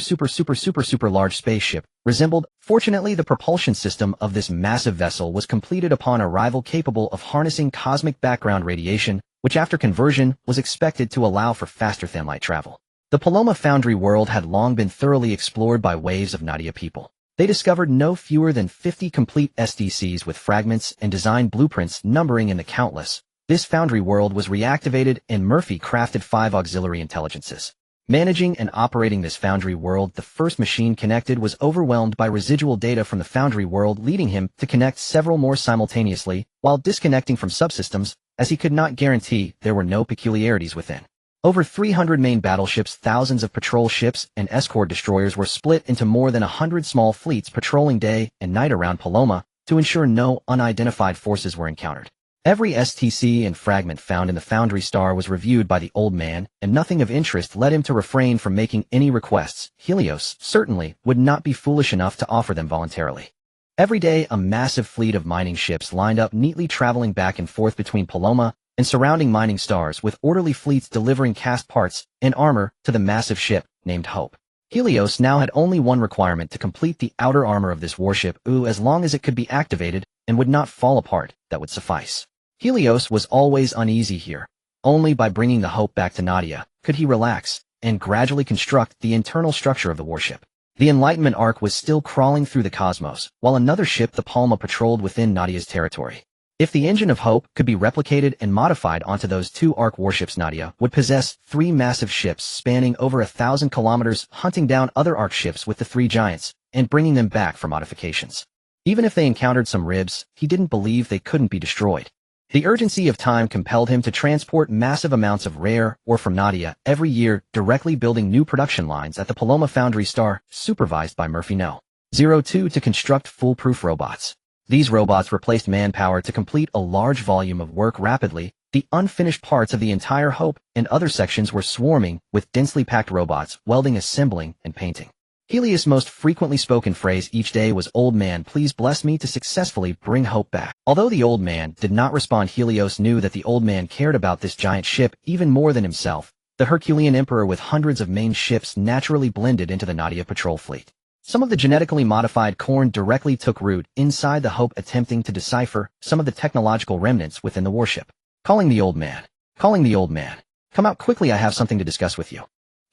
large spaceship resembled. Fortunately, the propulsion system of this massive vessel was completed upon arrival, capable of harnessing cosmic background radiation, which after conversion was expected to allow for faster thin-light travel. The Paloma Foundry world had long been thoroughly explored by waves of Nadia people. They discovered no fewer than 50 complete SDCs with fragments and design blueprints numbering in the countless. This foundry world was reactivated, and Murphy crafted 5 auxiliary intelligences. Managing and operating this foundry world, the first machine connected was overwhelmed by residual data from the foundry world, leading him to connect several more simultaneously, while disconnecting from subsystems, as he could not guarantee there were no peculiarities within. Over 300 main battleships, thousands of patrol ships, and escort destroyers were split into more than 100 small fleets, patrolling day and night around Paloma to ensure no unidentified forces were encountered. Every STC and fragment found in the Foundry Star was reviewed by the old man, and nothing of interest led him to refrain from making any requests. Helios certainly would not be foolish enough to offer them voluntarily. Every day, a massive fleet of mining ships lined up neatly, traveling back and forth between Paloma and surrounding mining stars, with orderly fleets delivering cast parts and armor to the massive ship named Hope. Helios now had only one requirement: to complete the outer armor of this warship. As long as it could be activated and would not fall apart, that would suffice. Helios was always uneasy here. Only by bringing the Hope back to Nadia could he relax and gradually construct the internal structure of the warship. The Enlightenment Ark was still crawling through the cosmos, while another ship, the Palma, patrolled within Nadia's territory. If the engine of Hope could be replicated and modified onto those 2 Ark warships, Nadia would possess 3 massive ships spanning over 1,000 kilometers, hunting down other Ark ships with the 3 giants and bringing them back for modifications. Even if they encountered some ribs, he didn't believe they couldn't be destroyed. The urgency of time compelled him to transport massive amounts of rare ore from Nadia every year, directly building new production lines at the Paloma Foundry Star, supervised by Murphy No. 02 to construct foolproof robots. These robots replaced manpower to complete a large volume of work rapidly. The unfinished parts of the entire Hope and other sections were swarming with densely packed robots, welding, assembling, and painting. Helios' most frequently spoken phrase each day was, "Old man, please bless me to successfully bring Hope back." Although the old man did not respond, Helios knew that the old man cared about this giant ship even more than himself. The Herculean Emperor with hundreds of main ships naturally blended into the Nadia patrol fleet. Some of the genetically modified corn directly took root inside the Hope, attempting to decipher some of the technological remnants within the warship. Calling the old man. Calling the old man. Come out quickly, I have something to discuss with you.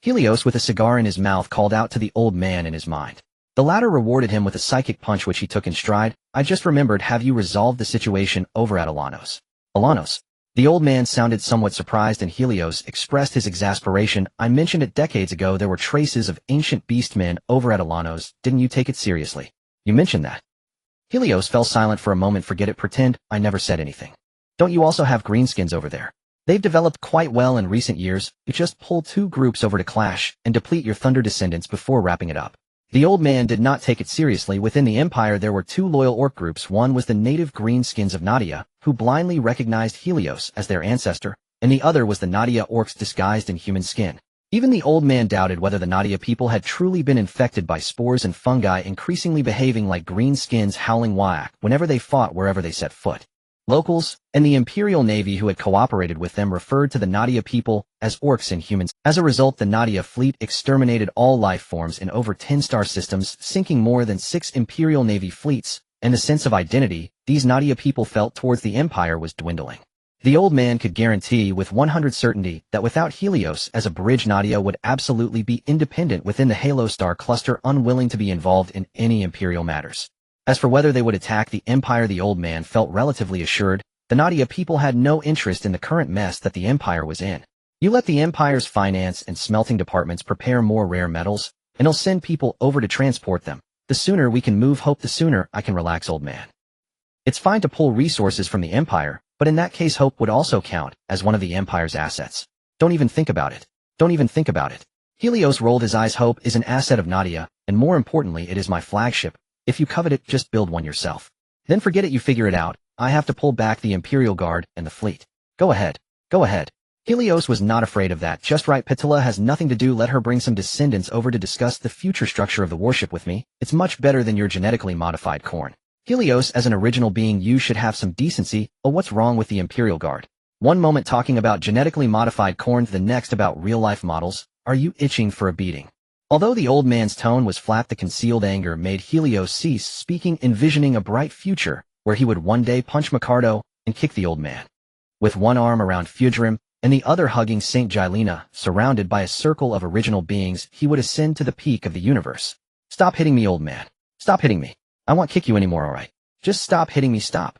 Helios, with a cigar in his mouth, called out to the old man in his mind. The latter rewarded him with a psychic punch which he took in stride. I just remembered, have you resolved the situation over at Alanos? Alanos? The old man sounded somewhat surprised, and Helios expressed his exasperation. I mentioned it decades ago, there were traces of ancient beastmen over at Alanos. Didn't you take it seriously? You mentioned that. Helios fell silent for a moment. Forget it, pretend I never said anything. Don't you also have greenskins over there? They've developed quite well in recent years. You just pull two groups over to clash and deplete your thunder descendants before wrapping it up. The old man did not take it seriously. Within the Empire there were two loyal orc groups. One was the native greenskins of Nadia, who blindly recognized Helios as their ancestor, and the other was the Nadia orcs disguised in human skin. Even the old man doubted whether the Nadia people had truly been infected by spores and fungi, increasingly behaving like greenskins, howling whack whenever they fought wherever they set foot. Locals and the Imperial Navy who had cooperated with them referred to the Nadia people as orcs and humans. As a result, the Nadia fleet exterminated all life forms in over 10 star systems, sinking more than 6 Imperial Navy fleets, and the sense of identity these Nadia people felt towards the Empire was dwindling. The old man could guarantee with 100% certainty that without Helios as a bridge, Nadia would absolutely be independent within the Halo Star cluster, unwilling to be involved in any Imperial matters. As for whether they would attack the Empire, the old man felt relatively assured. The Nadia people had no interest in the current mess that the Empire was in. You let the Empire's finance and smelting departments prepare more rare metals, and he'll send people over to transport them. The sooner we can move Hope, the sooner I can relax, old man. It's fine to pull resources from the Empire, but in that case Hope would also count as one of the Empire's assets. Don't even think about it. Don't even think about it. Helios rolled his eyes. Hope is an asset of Nadia, and more importantly, it is my flagship. If you covet it, just build one yourself. Then forget it, you figure it out. I have to pull back the Imperial Guard and the fleet. Go ahead. Go ahead. Helios was not afraid of that. Just right, Petilla has nothing to do. Let her bring some descendants over to discuss the future structure of the warship with me. It's much better than your genetically modified corn. Helios, as an original being, you should have some decency. Oh, what's wrong with the Imperial Guard? One moment talking about genetically modified corn, the next about real-life models. Are you itching for a beating? Although the old man's tone was flat, the concealed anger made Helios cease speaking, envisioning a bright future where he would one day punch Mikado and kick the old man. With one arm around Fujirim and the other hugging St. Gilena, surrounded by a circle of original beings, he would ascend to the peak of the universe. Stop hitting me, old man. Stop hitting me. I won't kick you anymore, alright? Just stop hitting me, stop.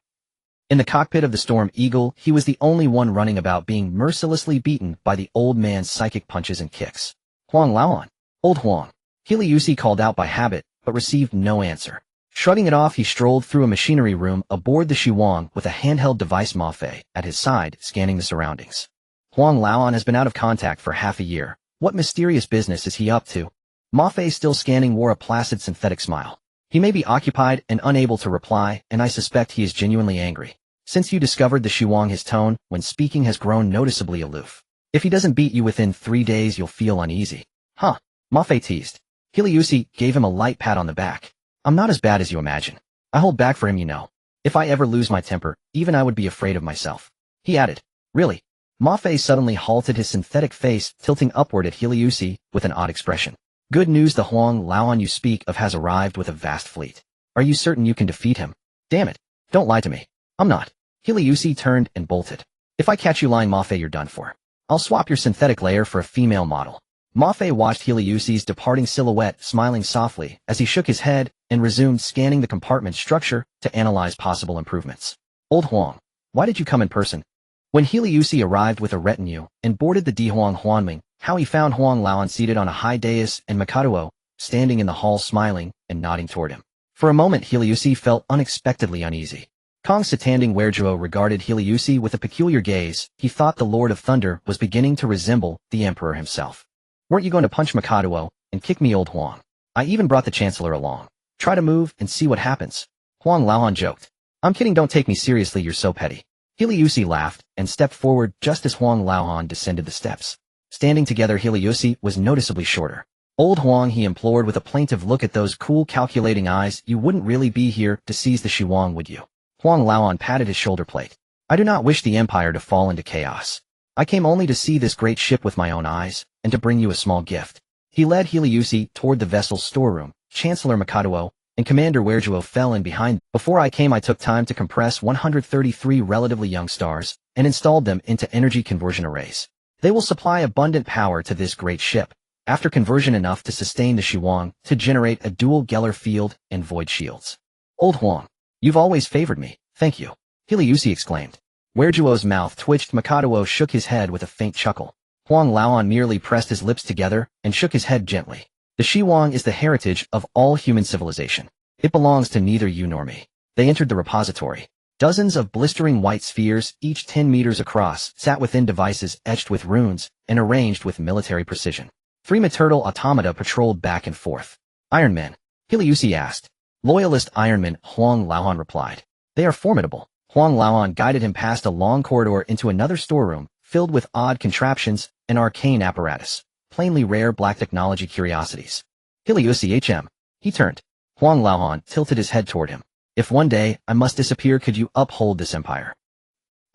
In the cockpit of the Storm Eagle, he was the only one running about, being mercilessly beaten by the old man's psychic punches and kicks. Huang Laoan. Old Huang. Heliusi called out by habit, but received no answer. Shrugging it off, he strolled through a machinery room aboard the Shuang with a handheld device Mafe at his side, scanning the surroundings. Huang Laoan has been out of contact for half a year. What mysterious business is he up to? Mafe, still scanning, wore a placid synthetic smile. He may be occupied and unable to reply, and I suspect he is genuinely angry. Since you discovered the Shuang, his tone when speaking has grown noticeably aloof. If he doesn't beat you within 3 days, you'll feel uneasy. Huh? Mafe teased. Heliusi gave him a light pat on the back. I'm not as bad as you imagine. I hold back for him, you know. If I ever lose my temper, even I would be afraid of myself. He added. Really? Mafe suddenly halted, his synthetic face tilting upward at Heliusi with an odd expression. Good news, the Huang Laoan you speak of has arrived with a vast fleet. Are you certain you can defeat him? Damn it. Don't lie to me. I'm not. Heliusi turned and bolted. If I catch you lying, Mafe, you're done for. I'll swap your synthetic layer for a female model. Mafe watched Heliusi's departing silhouette, smiling softly as he shook his head and resumed scanning the compartment structure to analyze possible improvements. Old Huang, why did you come in person? When Heliusi arrived with a retinue and boarded the Dihuang Huanming, how he found Huang Laoan seated on a high dais and Makaduo standing in the hall, smiling and nodding toward him. For a moment, Heliusi felt unexpectedly uneasy. Kong Satanding Werjuo regarded Heliusi with a peculiar gaze. He thought the Lord of Thunder was beginning to resemble the Emperor himself. Weren't you going to punch Makaduo and kick me, old Huang? I even brought the Chancellor along. Try to move and see what happens. Huang Laoan joked. I'm kidding, don't take me seriously, you're so petty. Heliusi laughed and stepped forward just as Huang Laoan descended the steps. Standing together, Heliusi was noticeably shorter. Old Huang, he implored with a plaintive look at those cool, calculating eyes, you wouldn't really be here to seize the Shuang, would you? Huang Laoan patted his shoulder plate. I do not wish the Empire to fall into chaos. I came only to see this great ship with my own eyes, and to bring you a small gift. He led Hideyusi toward the vessel's storeroom. Chancellor Makaduo and Commander Werjuo fell in behind. Before I came, I took time to compress 133 relatively young stars and installed them into energy conversion arrays. They will supply abundant power to this great ship, after conversion enough to sustain the Shiwang to generate a dual Geller field and void shields. Old Huang, you've always favored me, thank you, Hideyusi exclaimed. Werjuo's mouth twitched. Makaduo shook his head with a faint chuckle. Huang Laoan merely pressed his lips together and shook his head gently. The Shiwang is the heritage of all human civilization. It belongs to neither you nor me. They entered the repository. Dozens of blistering white spheres, each 10 meters across, sat within devices etched with runes and arranged with military precision. 3 Maturtle automata patrolled back and forth. Ironmen? Hideyusi asked. Loyalist Ironmen, Huang Laoan replied. They are formidable. Huang Laoan guided him past a long corridor into another storeroom, filled with odd contraptions and arcane apparatus, plainly rare black technology curiosities. Hideyusi HM. He turned. Huang Laoan tilted his head toward him. If one day I must disappear, could you uphold this empire?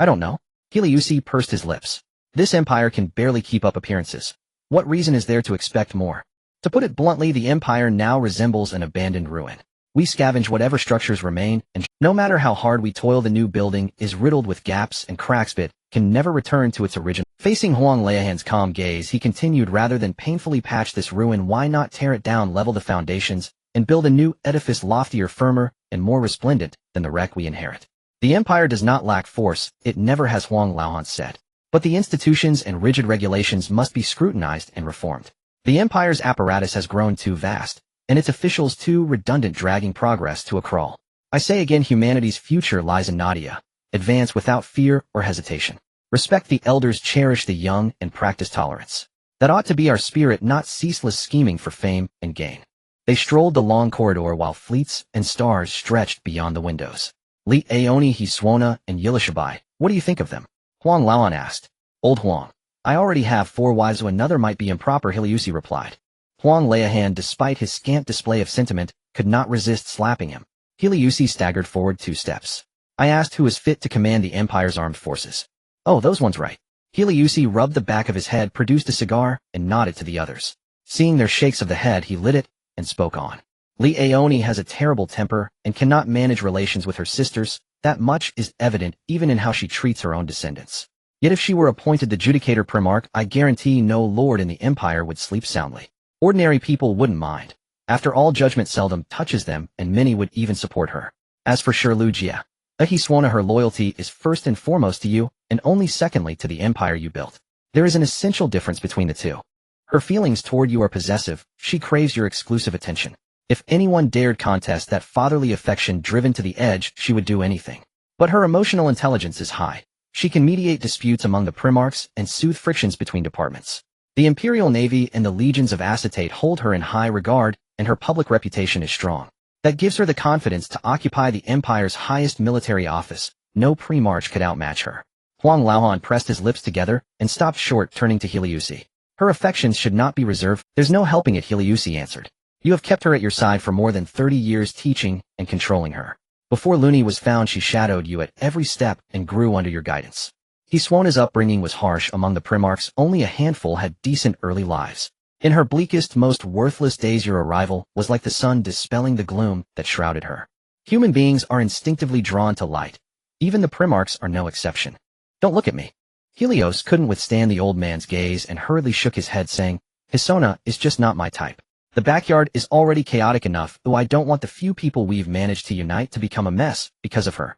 I don't know. Hideyusi pursed his lips. This empire can barely keep up appearances. What reason is there to expect more? To put it bluntly, the empire now resembles an abandoned ruin. We scavenge whatever structures remain, and no matter how hard we toil, the new building is riddled with gaps and cracks, but can never return to its original. Facing Huang Laohan's calm gaze, he continued, rather than painfully patch this ruin, why not tear it down, level the foundations, and build a new edifice loftier, firmer, and more resplendent than the wreck we inherit? The empire does not lack force, it never has, Huang Laohan said. But the institutions and rigid regulations must be scrutinized and reformed. The empire's apparatus has grown too vast, and its officials too redundant, dragging progress to a crawl. I say again, humanity's future lies in Nadia. Advance without fear or hesitation. Respect the elders, cherish the young, and practice tolerance. That ought to be our spirit, not ceaseless scheming for fame and gain. They strolled the long corridor while fleets and stars stretched beyond the windows. Li Aoni, Hiswona, and Yilishabai, what do you think of them? Huang Laoan asked. Old Huang, I already have 4 wives, so another might be improper, Hideyusi replied. Huang Laohan, despite his scant display of sentiment, could not resist slapping him. Hideyusi staggered forward 2 steps. I asked who is fit to command the empire's armed forces. Oh, those ones, right. Hideyusi rubbed the back of his head, produced a cigar, and nodded to the others. Seeing their shakes of the head, he lit it and spoke on. Li Aoni has a terrible temper and cannot manage relations with her sisters. That much is evident even in how she treats her own descendants. Yet if she were appointed the Judicator Primarch, I guarantee no lord in the empire would sleep soundly. Ordinary people wouldn't mind. After all, judgment seldom touches them, and many would even support her. As for Shirlujia, Ahiswona, her loyalty is first and foremost to you, and only secondly to the empire you built. There is an essential difference between the two. Her feelings toward you are possessive, she craves your exclusive attention. If anyone dared contest that fatherly affection, driven to the edge, she would do anything. But her emotional intelligence is high. She can mediate disputes among the Primarchs and soothe frictions between departments. The Imperial Navy and the legions of acetate hold her in high regard, and her public reputation is strong. That gives her the confidence to occupy the Empire's highest military office. No Primarch could outmatch her. Huang Laohan pressed his lips together and stopped short, turning to Hideyusi. Her affections should not be reserved. There's no helping it, Hideyusi answered. You have kept her at your side for more than 30 years, teaching and controlling her. Before Luni was found, she shadowed you at every step and grew under your guidance. Hiswona's upbringing was harsh. Among the Primarchs, only a handful had decent early lives. In her bleakest, most worthless days, your arrival was like the sun dispelling the gloom that shrouded her. Human beings are instinctively drawn to light. Even the Primarchs are no exception. Don't look at me. Helios couldn't withstand the old man's gaze and hurriedly shook his head, saying, Hisona is just not my type. The backyard is already chaotic enough, though I don't want the few people we've managed to unite to become a mess because of her.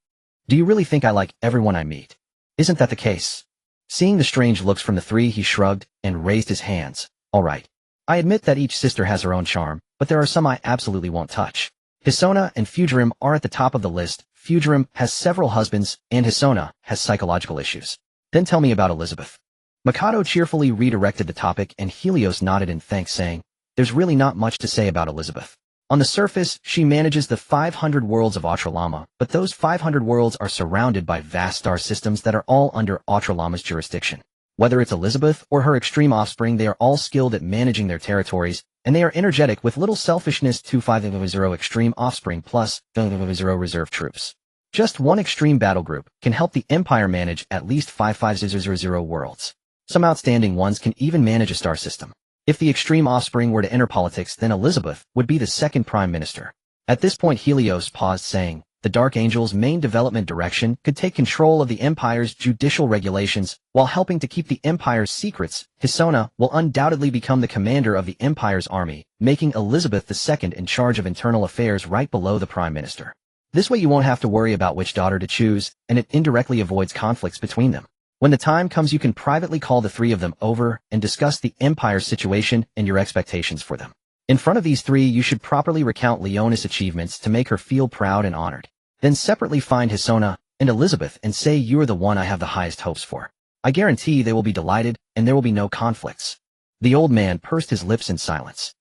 Do you really think I like everyone I meet? Isn't that the case? Seeing the strange looks from the 3, he shrugged and raised his hands. All right. I admit that each sister has her own charm, but there are some I absolutely won't touch. Hisona and Fujirim are at the top of the list. Fujirim has several husbands, and Hisona has psychological issues. Then tell me about Elizabeth. Mikado cheerfully redirected the topic, and Helios nodded in thanks, saying, There's really not much to say about Elizabeth. On the surface, she manages the 500 worlds of Ultralama, but those 500 worlds are surrounded by vast star systems that are all under Ultralama's jurisdiction. Whether it's Elizabeth or her extreme offspring, they are all skilled at managing their territories, and they are energetic with little selfishness. 2500 extreme offspring plus 0 reserve troops. Just one extreme battle group can help the Empire manage at least 55000 worlds. Some outstanding ones can even manage a star system. If the extreme offspring were to enter politics, then Elizabeth would be the second prime minister. At this point Helios paused, saying, the Dark Angel's main development direction could take control of the Empire's judicial regulations while helping to keep the Empire's secrets. Hisona will undoubtedly become the commander of the Empire's army, making Elizabeth II in charge of internal affairs right below the Prime Minister. This way you won't have to worry about which daughter to choose, and it indirectly avoids conflicts between them. When the time comes, you can privately call the three of them over and discuss the Empire's situation and your expectations for them. In front of these three, you should properly recount Leona's achievements to make her feel proud and honored. Then separately find Hisona and Elizabeth and say you're the one I have the highest hopes for. I guarantee they will be delighted and there will be no conflicts. The old man pursed his lips in silence.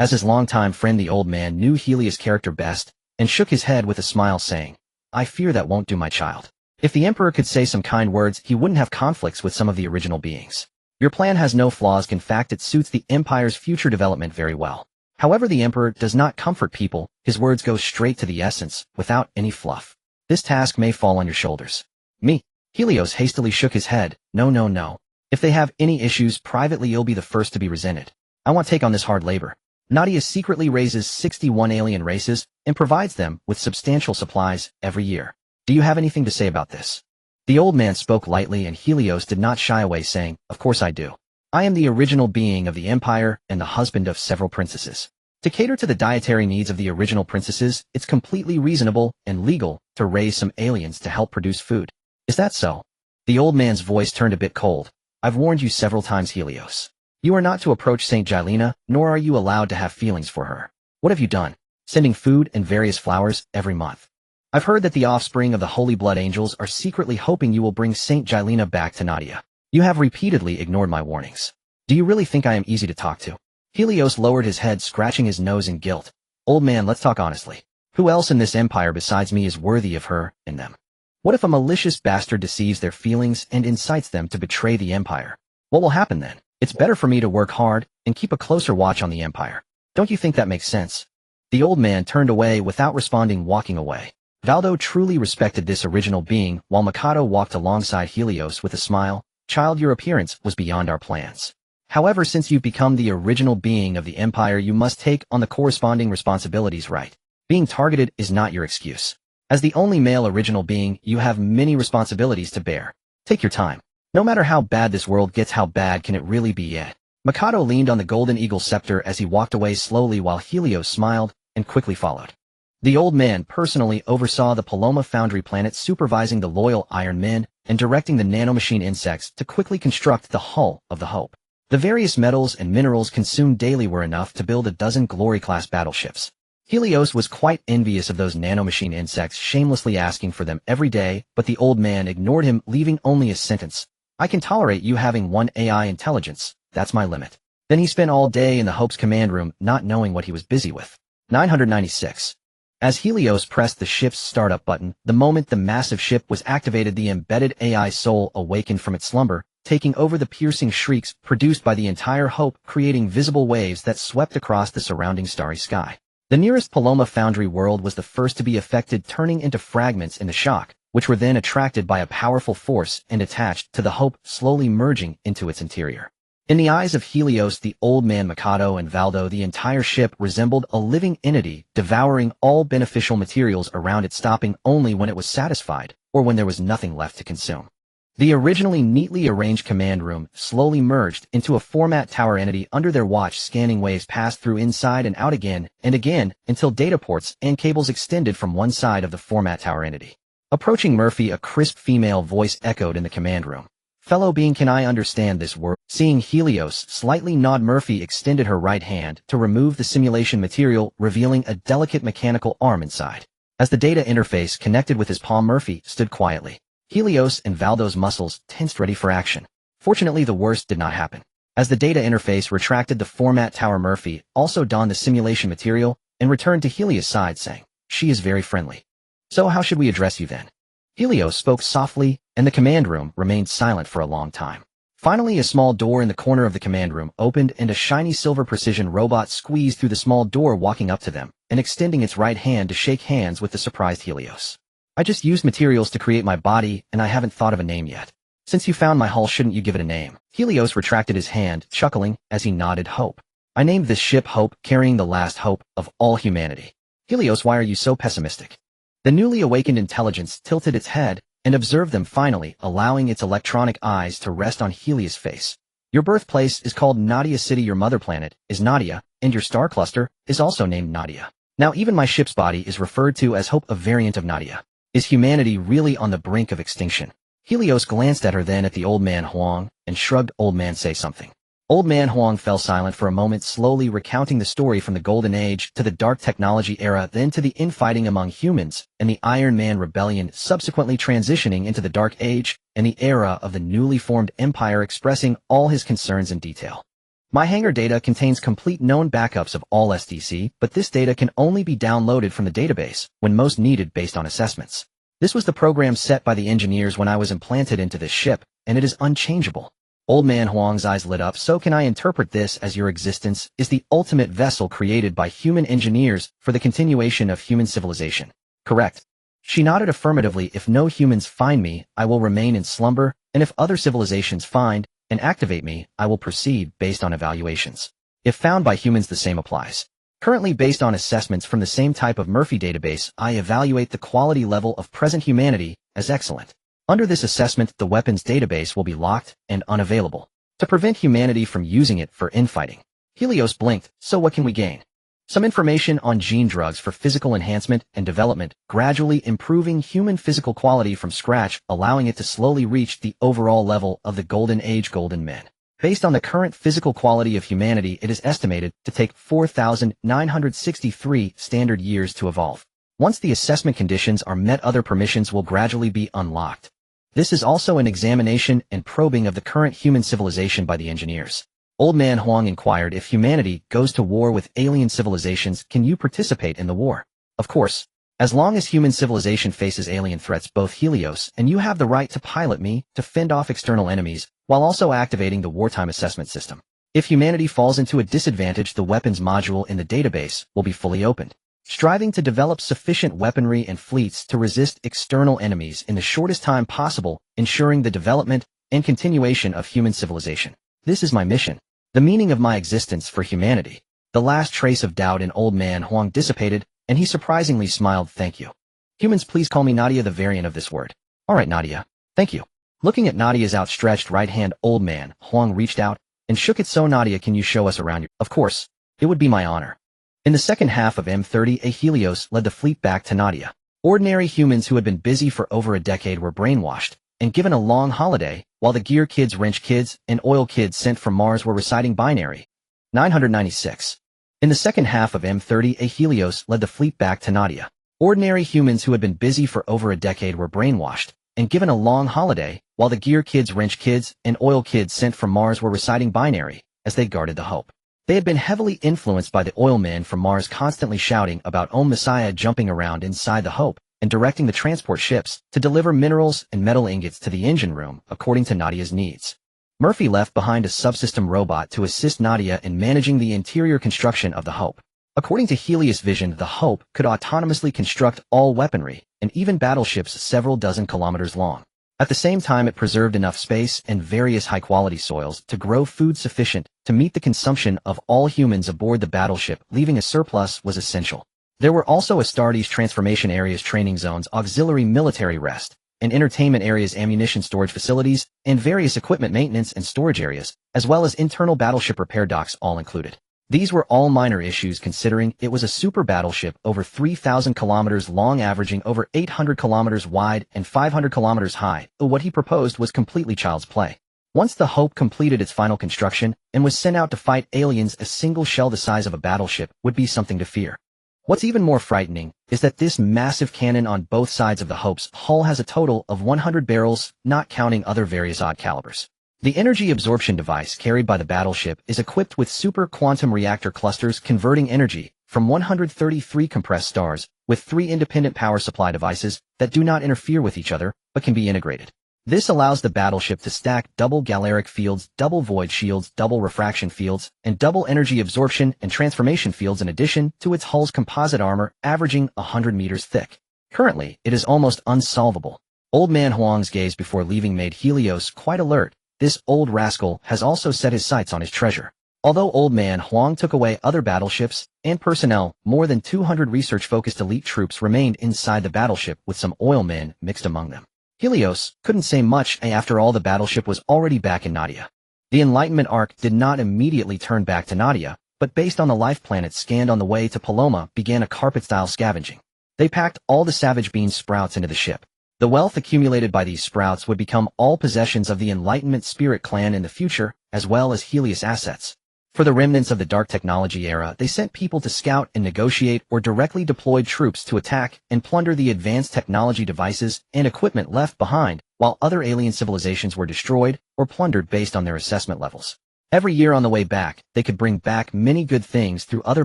As his longtime friend, the old man knew Helios' character best and shook his head with a smile, saying, I fear that won't do, my child. If the Emperor could say some kind words, he wouldn't have conflicts with some of the original beings. Your plan has no flaws. In fact, it suits the Empire's future development very well. However, the Emperor does not comfort people. His words go straight to the essence, without any fluff. This task may fall on your shoulders. Me? Helios hastily shook his head. No. If they have any issues privately, you'll be the first to be resented. I won't take on this hard labor. Nadia secretly raises 61 alien races and provides them with substantial supplies every year. Do you have anything to say about this? The old man spoke lightly, and Helios did not shy away, saying, Of course I do. I am the original being of the Empire and the husband of several princesses. To cater to the dietary needs of the original princesses, it's completely reasonable and legal to raise some aliens to help produce food. Is that so? The old man's voice turned a bit cold. I've warned you several times, Helios. You are not to approach Saint Gilena, nor are you allowed to have feelings for her. What have you done? Sending food and various flowers every month. I've heard that the offspring of the Holy Blood Angels are secretly hoping you will bring Saint Gilena back to Nadia. You have repeatedly ignored my warnings. Do you really think I am easy to talk to? Helios lowered his head, scratching his nose in guilt. Old man, let's talk honestly. Who else in this empire besides me is worthy of her and them? What if a malicious bastard deceives their feelings and incites them to betray the Empire? What will happen then? It's better for me to work hard and keep a closer watch on the Empire. Don't you think that makes sense? The old man turned away without responding, walking away. Valdo truly respected this original being, while Mikado walked alongside Helios with a smile. Child, your appearance was beyond our plans. However, since you've become the original being of the Empire, you must take on the corresponding responsibilities, right? Being targeted is not your excuse. As the only male original being, you have many responsibilities to bear. Take your time. No matter how bad this world gets, how bad can it really be yet? Mikado leaned on the golden eagle scepter as he walked away slowly, while Helios smiled and quickly followed. The old man personally oversaw the Paloma Foundry planet, supervising the loyal Iron Men and directing the nanomachine insects to quickly construct the hull of the Hope. The various metals and minerals consumed daily were enough to build a dozen Glory-class battleships. Helios was quite envious of those nanomachine insects, shamelessly asking for them every day, but the old man ignored him, leaving only a sentence. I can tolerate you having one AI intelligence. That's my limit. Then he spent all day in the Hope's command room, not knowing what he was busy with. 996. As Helios pressed the ship's startup button, the moment the massive ship was activated, the embedded AI soul awakened from its slumber, taking over the piercing shrieks produced by the entire Hope, creating visible waves that swept across the surrounding starry sky. The nearest Paloma Foundry world was the first to be affected, turning into fragments in the shock, which were then attracted by a powerful force and attached to the Hope, slowly merging into its interior. In the eyes of Helios, the old man, Mikado, and Valdo, the entire ship resembled a living entity, devouring all beneficial materials around it, stopping only when it was satisfied or when there was nothing left to consume. The originally neatly arranged command room slowly merged into a format tower entity under their watch. Scanning waves passed through inside and out again and again until data ports and cables extended from one side of the format tower entity. Approaching Murphy, a crisp female voice echoed in the command room. Fellow being, can I understand this word? Seeing Helios slightly nod, Murphy extended her right hand to remove the simulation material, revealing a delicate mechanical arm inside. As the data interface connected with his palm, Murphy stood quietly. Helios and Valdo's muscles tensed, ready for action. Fortunately, the worst did not happen. As the data interface retracted the format tower, Murphy also donned the simulation material and returned to Helios' side, saying, She is very friendly. So how should we address you then? Helios spoke softly, and the command room remained silent for a long time. Finally, a small door in the corner of the command room opened, and a shiny silver precision robot squeezed through the small door, walking up to them and extending its right hand to shake hands with the surprised Helios. I just used materials to create my body, and I haven't thought of a name yet. Since you found my hull, shouldn't you give it a name? Helios retracted his hand, chuckling, as he nodded Hope. I named this ship Hope, carrying the last hope of all humanity. Helios, why are you so pessimistic? The newly awakened intelligence tilted its head and observed them finally, allowing its electronic eyes to rest on Helios' face. Your birthplace is called Nadia City, your mother planet is Nadia, and your star cluster is also named Nadia. Now even my ship's body is referred to as Hope, a variant of Nadia. Is humanity really on the brink of extinction? Helios glanced at her, then at the old man Huang, and shrugged. Old man, say something. Old man Huang fell silent for a moment, slowly recounting the story from the Golden Age to the Dark Technology era, then to the infighting among humans and the Iron Man Rebellion, subsequently transitioning into the Dark Age and the era of the newly formed Empire, expressing all his concerns in detail. My hangar data contains complete known backups of all SDC, but this data can only be downloaded from the database when most needed based on assessments. This was the program set by the engineers when I was implanted into this ship, and it is unchangeable. Old man Huang's eyes lit up. So can I interpret this as your existence is the ultimate vessel created by human engineers for the continuation of human civilization? Correct. She nodded affirmatively. If no humans find me, I will remain in slumber, and if other civilizations find and activate me, I will proceed based on evaluations. If found by humans, the same applies. Currently, based on assessments from the same type of Murphy database, I evaluate the quality level of present humanity as excellent. Under this assessment, the weapons database will be locked and unavailable to prevent humanity from using it for infighting. Helios blinked. So what can we gain? Some information on gene drugs for physical enhancement and development, gradually improving human physical quality from scratch, allowing it to slowly reach the overall level of the Golden Age Golden Men. Based on the current physical quality of humanity, it is estimated to take 4,963 standard years to evolve. Once the assessment conditions are met, other permissions will gradually be unlocked. This is also an examination and probing of the current human civilization by the engineers. Old man Huang inquired, if humanity goes to war with alien civilizations, can you participate in the war? Of course. As long as human civilization faces alien threats, both Helios and you have the right to pilot me to fend off external enemies, while also activating the wartime assessment system. If humanity falls into a disadvantage, the weapons module in the database will be fully opened, striving to develop sufficient weaponry and fleets to resist external enemies in the shortest time possible, ensuring the development and continuation of human civilization. This is my mission, the meaning of my existence for humanity. The last trace of doubt in old man Huang dissipated, and he surprisingly smiled. Thank you. Humans, please call me Nadia, the variant of this word. All right, Nadia. Thank you. Looking at Nadia's outstretched right hand, old man Huang reached out and shook it. So Nadia, can you show us around? Of course. It would be my honor. In the second half of M30, Helios led the fleet back to Nadia. Ordinary humans who had been busy for over a decade were brainwashed and given a long holiday, while the gear kids, wrench kids, and oil kids sent from Mars were reciting binary. 996. In the second half of M30, Helios led the fleet back to Nadia. Ordinary humans who had been busy for over a decade were brainwashed and given a long holiday, while the gear kids, wrench kids, and oil kids sent from Mars were reciting binary as they guarded the Hope. They had been heavily influenced by the oil men from Mars, constantly shouting about Om Messiah, jumping around inside the Hope and directing the transport ships to deliver minerals and metal ingots to the engine room according to Nadia's needs. Murphy left behind a subsystem robot to assist Nadia in managing the interior construction of the Hope. According to Helios' vision, the Hope could autonomously construct all weaponry and even battleships several dozen kilometers long. At the same time, it preserved enough space and various high-quality soils to grow food sufficient to meet the consumption of all humans aboard the battleship. Leaving a surplus was essential. There were also Astartes transformation areas, training zones, auxiliary military rest and entertainment areas, ammunition storage facilities, and various equipment maintenance and storage areas, as well as internal battleship repair docks, all included. These were all minor issues considering it was a super battleship over 3,000 kilometers long, averaging over 800 kilometers wide and 500 kilometers high. What he proposed was completely child's play. Once the Hope completed its final construction and was sent out to fight aliens, a single shell the size of a battleship would be something to fear. What's even more frightening is that this massive cannon on both sides of the Hope's hull has a total of 100 barrels, not counting other various odd calibers. The energy absorption device carried by the battleship is equipped with super quantum reactor clusters, converting energy from 133 compressed stars with 3 independent power supply devices that do not interfere with each other but can be integrated. This allows the battleship to stack double galaric fields, double void shields, double refraction fields, and double energy absorption and transformation fields in addition to its hull's composite armor, averaging 100 meters thick. Currently, it is almost unsolvable. Old Man Huang's gaze before leaving made Helios quite alert. This old rascal has also set his sights on his treasure. Although Old Man Huang took away other battleships and personnel, more than 200 research-focused elite troops remained inside the battleship with some oil men mixed among them. Helios couldn't say much after all. The battleship was already back in Nadia. The Enlightenment arc did not immediately turn back to Nadia, but based on the life planets scanned on the way to Paloma began a carpet-style scavenging. They packed all the savage bean sprouts into the ship. The wealth accumulated by these sprouts would become all possessions of the Enlightenment Spirit clan in the future, as well as Helios assets. For the remnants of the dark technology era, they sent people to scout and negotiate or directly deployed troops to attack and plunder the advanced technology devices and equipment left behind, while other alien civilizations were destroyed or plundered based on their assessment levels. Every year on the way back, they could bring back many good things through other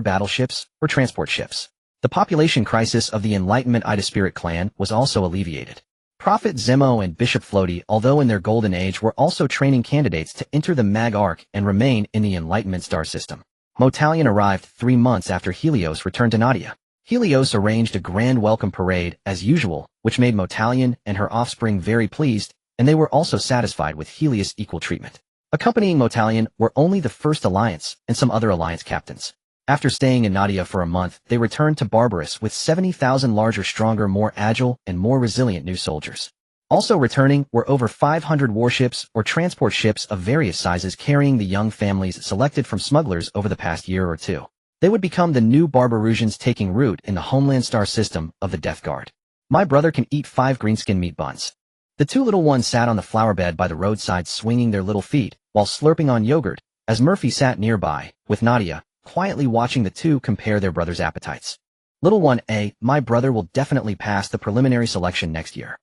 battleships or transport ships. The population crisis of the Enlightenment Ida Spirit clan was also alleviated. Prophet Zemo and Bishop Floaty, although in their golden age, were also training candidates to enter the Mag Arc and remain in the Enlightenment star system. Motalion arrived 3 months after Helios returned to Nadia. Helios arranged a grand welcome parade, as usual, which made Motalion and her offspring very pleased, and they were also satisfied with Helios' equal treatment. Accompanying Motalion were only the First Alliance and some other Alliance captains. After staying in Nadia for a month, they returned to Barbarous with 70,000 larger, stronger, more agile, and more resilient new soldiers. Also returning were over 500 warships or transport ships of various sizes carrying the young families selected from smugglers over the past year or two. They would become the new Barbarousians taking root in the Homeland Star system of the Death Guard. My brother can eat 5 greenskin meat buns. The 2 little ones sat on the flower bed by the roadside swinging their little feet while slurping on yogurt, as Murphy sat nearby, with Nadia, quietly watching the two compare their brothers' appetites. Little one A, my brother will definitely pass the preliminary selection next year.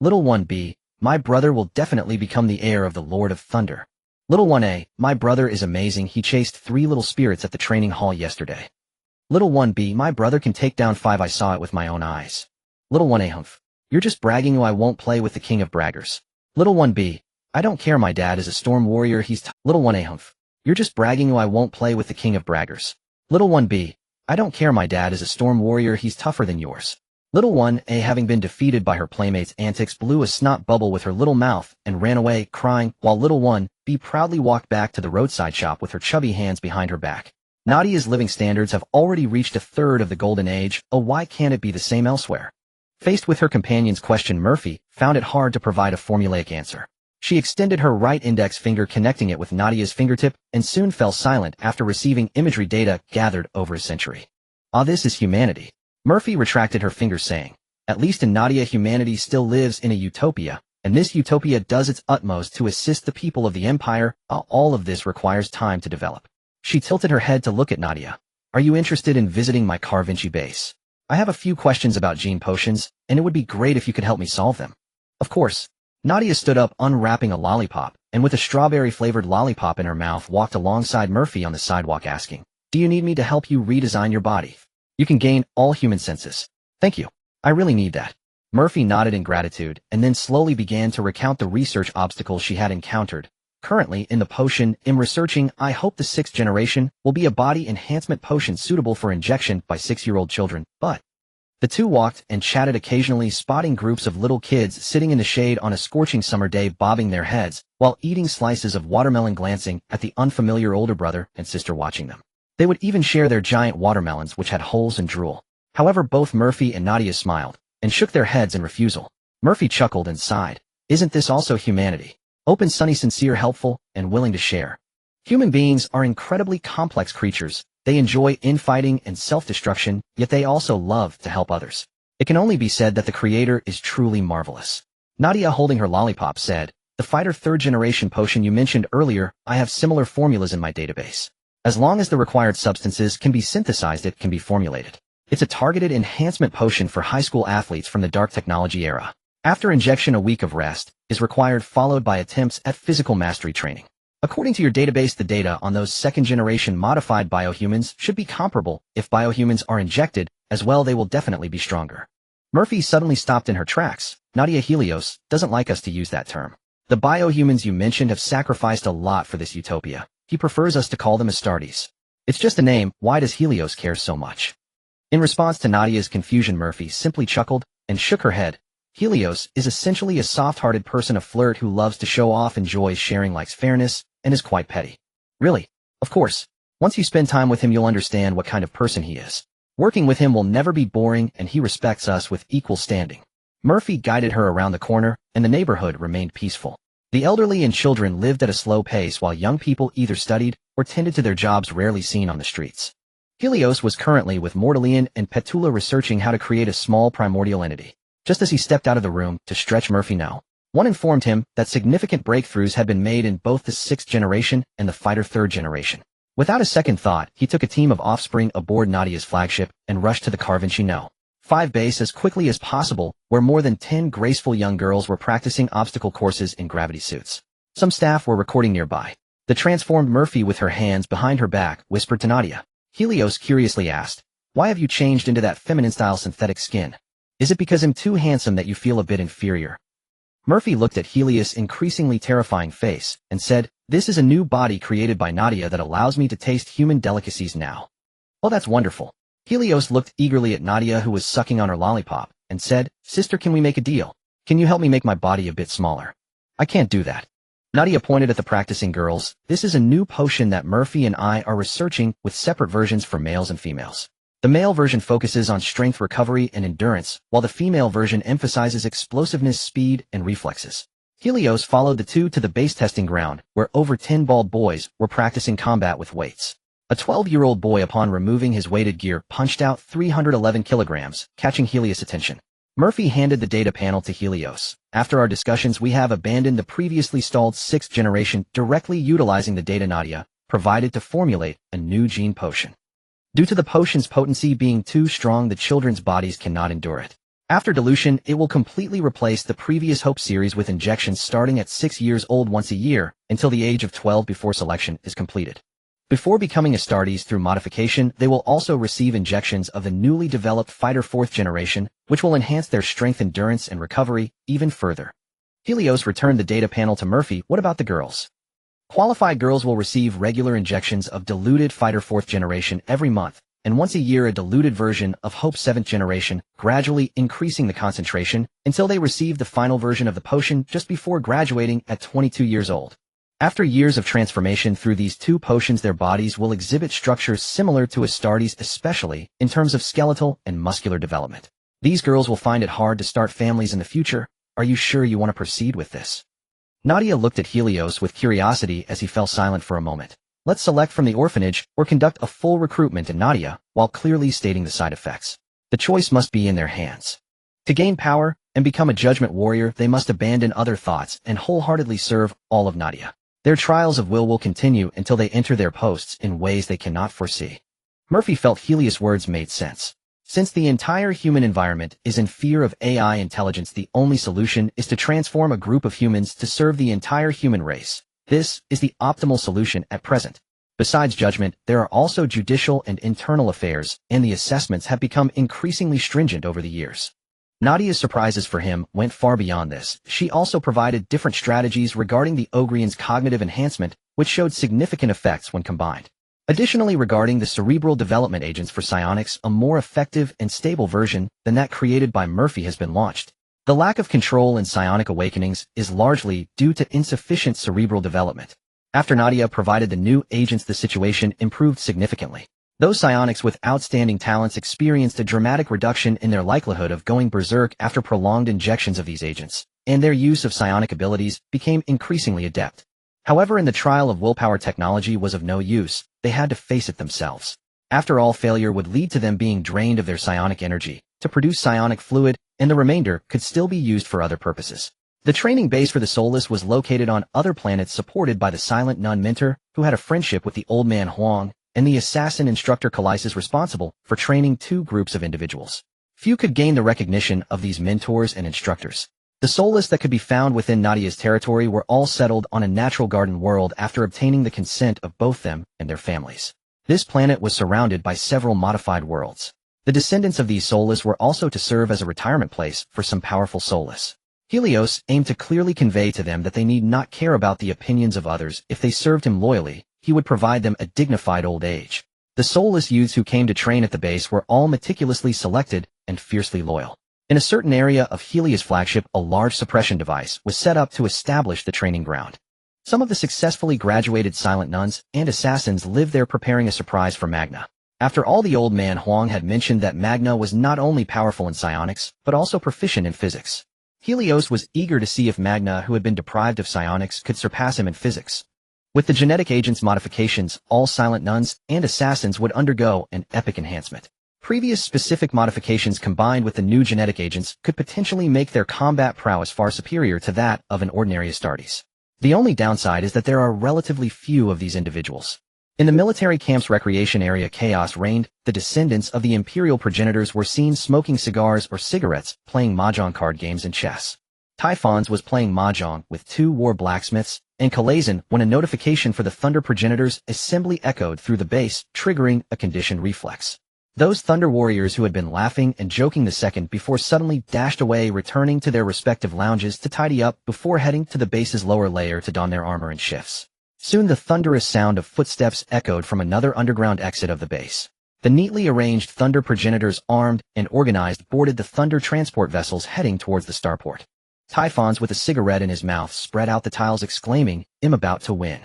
Little one B, my brother will definitely become the heir of the Lord of Thunder. Little one A, my brother is amazing, he chased 3 little spirits at the training hall yesterday. Little one B, my brother can take down 5, I saw it with my own eyes. Little one A, humph. You're just bragging, I won't play with the king of braggers. Little one B, I don't care, my dad is a storm warrior, he's Little one A, humph. You're just bragging, I won't play with the king of braggers. Little one B, I don't care, my dad is a storm warrior, he's tougher than yours. Little one A, having been defeated by her playmates' antics, blew a snot bubble with her little mouth and ran away, crying, while little one B proudly walked back to the roadside shop with her chubby hands behind her back. Nadia's living standards have already reached 1/3 of the golden age, oh why can't it be the same elsewhere? Faced with her companion's question, Murphy found it hard to provide a formulaic answer. She extended her right index finger, connecting it with Nadia's fingertip, and soon fell silent after receiving imagery data gathered over a century. Ah, this is humanity. Murphy retracted her finger, saying, at least in Nadia, humanity still lives in a utopia, and this utopia does its utmost to assist the people of the Empire. All of this requires time to develop. She tilted her head to look at Nadia. Are you interested in visiting my Carvinci base? I have a few questions about gene potions, and it would be great if you could help me solve them. Of course. Nadia stood up, unwrapping a lollipop, and with a strawberry-flavored lollipop in her mouth walked alongside Murphy on the sidewalk, asking, do you need me to help you redesign your body? You can gain all human senses. Thank you. I really need that. Murphy nodded in gratitude, and then slowly began to recount the research obstacles she had encountered. Currently, in the potion I'm researching, I hope the 6th generation will be a body enhancement potion suitable for injection by 6-year-old children, but... The two walked and chatted, occasionally spotting groups of little kids sitting in the shade on a scorching summer day, bobbing their heads while eating slices of watermelon, glancing at the unfamiliar older brother and sister watching them. They would even share their giant watermelons, which had holes and drool. However, both Murphy and Nadia smiled and shook their heads in refusal. Murphy chuckled and sighed. Isn't this also humanity? Open, sunny, sincere, helpful, and willing to share. Human beings are incredibly complex creatures. They enjoy infighting and self-destruction, yet they also love to help others. It can only be said that the Creator is truly marvelous. Nadia, holding her lollipop, said, the fighter 3rd generation potion you mentioned earlier, I have similar formulas in my database. As long as the required substances can be synthesized, it can be formulated. It's a targeted enhancement potion for high school athletes from the dark technology era. After injection, a week of rest is required, followed by attempts at physical mastery training. According to your database, the data on those 2nd generation modified biohumans should be comparable. If biohumans are injected as well, they will definitely be stronger. Murphy suddenly stopped in her tracks. Nadia, Helios doesn't like us to use that term. The biohumans you mentioned have sacrificed a lot for this utopia. He prefers us to call them Astartes. It's just a name. Why does Helios care so much? In response to Nadia's confusion, Murphy simply chuckled. and shook her head. Helios is essentially a soft-hearted person, a flirt who loves to show off, enjoys sharing, likes fairness, and is quite petty. Really? Of course. Once you spend time with him, you'll understand what kind of person he is. Working with him will never be boring, and he respects us with equal standing. Murphy guided her around the corner, and the neighborhood remained peaceful. The elderly and children lived at a slow pace while young people either studied or tended to their jobs, rarely seen on the streets. Helios was currently with Mortalian and Petula researching how to create a small primordial entity. Just as he stepped out of the room to stretch Murphy no. One informed him that significant breakthroughs had been made in both the 6th generation and the fighter 3rd generation. Without a second thought, he took a team of offspring aboard Nadia's flagship and rushed to the Carvinci No. 5 base as quickly as possible, where more than 10 graceful young girls were practicing obstacle courses in gravity suits. Some staff were recording nearby. The transformed Murphy, with her hands behind her back, whispered to Nadia. Helios curiously asked, "Why have you changed into that feminine-style synthetic skin? Is it because I'm too handsome that you feel a bit inferior?" Murphy looked at Helios' increasingly terrifying face and said, "This is a new body created by Nadia that allows me to taste human delicacies now." "Oh, that's wonderful." Helios looked eagerly at Nadia, who was sucking on her lollipop, and said, "Sister, can we make a deal? Can you help me make my body a bit smaller?" "I can't do that." Nadia pointed at the practicing girls. "This is a new potion that Murphy and I are researching, with separate versions for males and females. The male version focuses on strength, recovery, and endurance, while the female version emphasizes explosiveness, speed, and reflexes." Helios followed the two to the base testing ground, where over 10 bald boys were practicing combat with weights. A 12-year-old boy, upon removing his weighted gear, punched out 311 kilograms, catching Helios' attention. Murphy handed the data panel to Helios. "After our discussions, we have abandoned the previously stalled 6th generation, directly utilizing the data Nadia provided to formulate a new gene potion. Due to the potion's potency being too strong, the children's bodies cannot endure it. After dilution, it will completely replace the previous Hope series with injections starting at 6 years old once a year until the age of 12 before selection is completed. Before becoming Astartes through modification, they will also receive injections of the newly developed Fighter 4th generation, which will enhance their strength, endurance, and recovery even further." Helios returned the data panel to Murphy. "What about the girls?" "Qualified girls will receive regular injections of diluted Fighter 4th generation every month, and once a year a diluted version of Hope 7th generation, gradually increasing the concentration until they receive the final version of the potion just before graduating at 22 years old. After years of transformation through these two potions, their bodies will exhibit structures similar to Astartes, especially in terms of skeletal and muscular development. These girls will find it hard to start families in the future. Are you sure you want to proceed with this?" Nadia looked at Helios with curiosity as he fell silent for a moment. "Let's select from the orphanage or conduct a full recruitment," and Nadia, while clearly stating the side effects. The choice must be in their hands. To gain power and become a judgment warrior, they must abandon other thoughts and wholeheartedly serve all of Nadia. Their trials of will continue until they enter their posts in ways they cannot foresee. Murphy felt Helios' words made sense. Since the entire human environment is in fear of AI intelligence, the only solution is to transform a group of humans to serve the entire human race. This is the optimal solution at present. Besides judgment, there are also judicial and internal affairs, and the assessments have become increasingly stringent over the years. Nadia's surprises for him went far beyond this. She also provided different strategies regarding the Ogrian's cognitive enhancement, which showed significant effects when combined. Additionally, regarding the cerebral development agents for psionics, a more effective and stable version than that created by Murphy has been launched. The lack of control in psionic awakenings is largely due to insufficient cerebral development. After Nadia provided the new agents, the situation improved significantly. Those psionics with outstanding talents experienced a dramatic reduction in their likelihood of going berserk after prolonged injections of these agents, and their use of psionic abilities became increasingly adept. However, in the trial of willpower, technology was of no use. They had to face it themselves. After all, failure would lead to them being drained of their psionic energy to produce psionic fluid, and the remainder could still be used for other purposes. The training base for the Soulless was located on other planets, supported by the silent nun Mentor, who had a friendship with the old man Huang, and the assassin instructor Callisis, responsible for training two groups of individuals. Few could gain the recognition of these mentors and instructors. The Soulless that could be found within Nadia's territory were all settled on a natural garden world after obtaining the consent of both them and their families. This planet was surrounded by several modified worlds. The descendants of these Soulless were also to serve as a retirement place for some powerful Soulless. Helios aimed to clearly convey to them that they need not care about the opinions of others. If they served him loyally, he would provide them a dignified old age. The Soulless youths who came to train at the base were all meticulously selected and fiercely loyal. In a certain area of Helia's flagship, a large suppression device was set up to establish the training ground. Some of the successfully graduated silent nuns and assassins lived there preparing a surprise for Magna. After all, the old man Huang had mentioned that Magna was not only powerful in psionics, but also proficient in physics. Helios was eager to see if Magna, who had been deprived of psionics, could surpass him in physics. With the genetic agent's modifications, all silent nuns and assassins would undergo an epic enhancement. Previous specific modifications combined with the new genetic agents could potentially make their combat prowess far superior to that of an ordinary Astartes. The only downside is that there are relatively few of these individuals. In the military camp's recreation area, chaos reigned. The descendants of the imperial progenitors were seen smoking cigars or cigarettes, playing mahjong card games and chess. Typhons was playing mahjong with 2 war blacksmiths, and Kalazan when a notification for the Thunder progenitors assembly echoed through the base, triggering a conditioned reflex. Those Thunder warriors who had been laughing and joking the second before suddenly dashed away, returning to their respective lounges to tidy up before heading to the base's lower layer to don their armor and shifts. Soon the thunderous sound of footsteps echoed from another underground exit of the base. The neatly arranged Thunder progenitors, armed and organized, boarded the Thunder transport vessels heading towards the starport. Typhons, with a cigarette in his mouth, spread out the tiles exclaiming, "I'm about to win."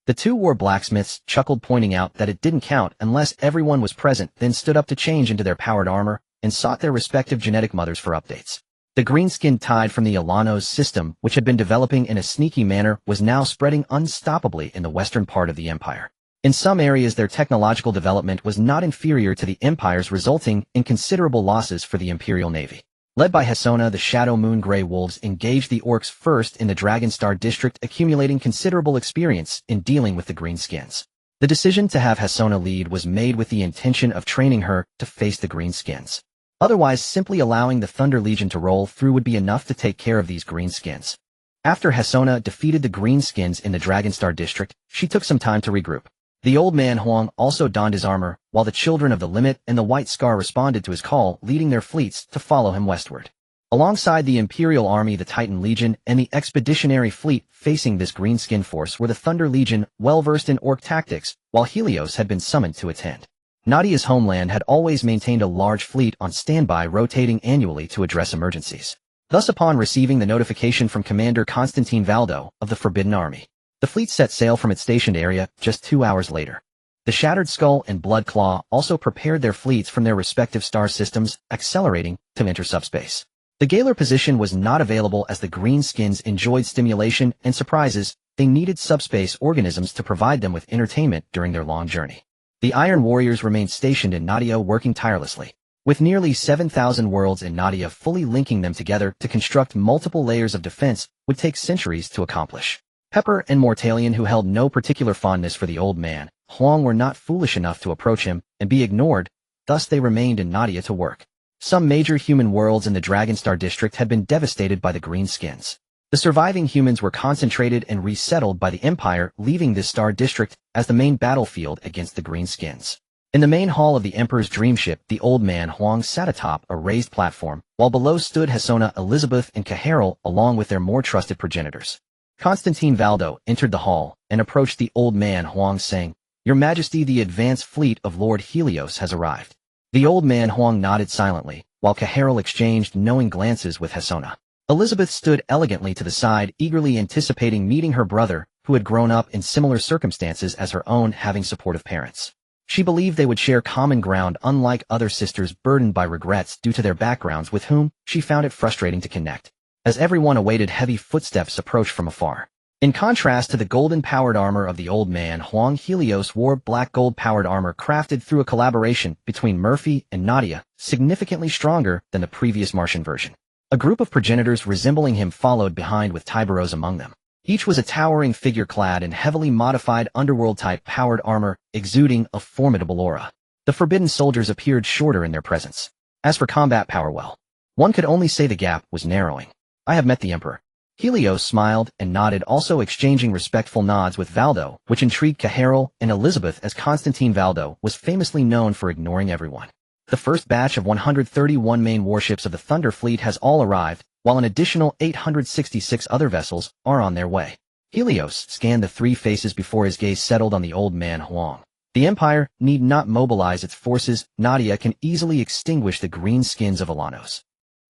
The 2 war blacksmiths chuckled, pointing out that it didn't count unless everyone was present, then stood up to change into their powered armor and sought their respective genetic mothers for updates. The green-skinned tide from the Alanos system, which had been developing in a sneaky manner, was now spreading unstoppably in the western part of the Empire. In some areas their technological development was not inferior to the Empire's, resulting in considerable losses for the Imperial Navy. Led by Hasona, the Shadow Moon Grey Wolves engaged the Orcs first in the Dragonstar district, accumulating considerable experience in dealing with the Greenskins. The decision to have Hasona lead was made with the intention of training her to face the Greenskins. Otherwise, simply allowing the Thunder Legion to roll through would be enough to take care of these Greenskins. After Hasona defeated the Greenskins in the Dragonstar district, she took some time to regroup. The old man Huang also donned his armor, while the Children of the Limit and the White Scar responded to his call, leading their fleets to follow him westward. Alongside the Imperial Army, the Titan Legion, and the Expeditionary Fleet facing this Greenskin force were the Thunder Legion, well-versed in Orc tactics, while Helios had been summoned to attend. Nadia's homeland had always maintained a large fleet on standby, rotating annually to address emergencies. Thus, upon receiving the notification from Commander Constantine Valdo of the Forbidden Army, the fleet set sail from its stationed area just 2 hours later. The Shattered Skull and Blood Claw also prepared their fleets from their respective star systems, accelerating to enter subspace. The Galar position was not available as the Greenskins enjoyed stimulation and surprises. They needed subspace organisms to provide them with entertainment during their long journey. The Iron Warriors remained stationed in Nadia, working tirelessly. With nearly 7,000 worlds in Nadia, fully linking them together to construct multiple layers of defense would take centuries to accomplish. Pepper and Mortalion, who held no particular fondness for the old man Huang, were not foolish enough to approach him and be ignored, thus they remained in Nadia to work. Some major human worlds in the Dragonstar district had been devastated by the Greenskins. The surviving humans were concentrated and resettled by the Empire, leaving this star district as the main battlefield against the Greenskins. In the main hall of the Emperor's dreamship, the old man Huang sat atop a raised platform, while below stood Hasona, Elizabeth, and Kaharil, along with their more trusted progenitors. Constantine Valdo entered the hall and approached the old man Huang, saying, "Your Majesty, the advance fleet of Lord Helios has arrived." The old man Huang nodded silently, while Kaharil exchanged knowing glances with Hasona. Elizabeth stood elegantly to the side, eagerly anticipating meeting her brother, who had grown up in similar circumstances as her own, having supportive parents. She believed they would share common ground, unlike other sisters burdened by regrets due to their backgrounds, with whom she found it frustrating to connect, as everyone awaited heavy footsteps approach from afar. In contrast to the golden-powered armor of the old man Huang, Helios wore black gold-powered armor crafted through a collaboration between Murphy and Nadia, significantly stronger than the previous Martian version. A group of progenitors resembling him followed behind, with Tiberos among them. Each was a towering figure clad in heavily modified underworld-type powered armor, exuding a formidable aura. The forbidden soldiers appeared shorter in their presence. As for combat power, well, one could only say the gap was narrowing. "I have met the Emperor." Helios smiled and nodded, also exchanging respectful nods with Valdo, which intrigued Kaharil and Elizabeth, as Constantine Valdo was famously known for ignoring everyone. The first batch of 131 main warships of the Thunder Fleet has all arrived, while an additional 866 other vessels are on their way. Helios scanned the 3 faces before his gaze settled on the old man Huang. The Empire need not mobilize its forces. Nadia can easily extinguish the Greenskins of Alanos.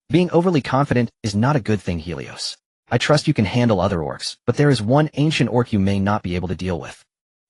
Being overly confident is not a good thing, Helios. I trust you can handle other orcs, but there is one ancient orc you may not be able to deal with.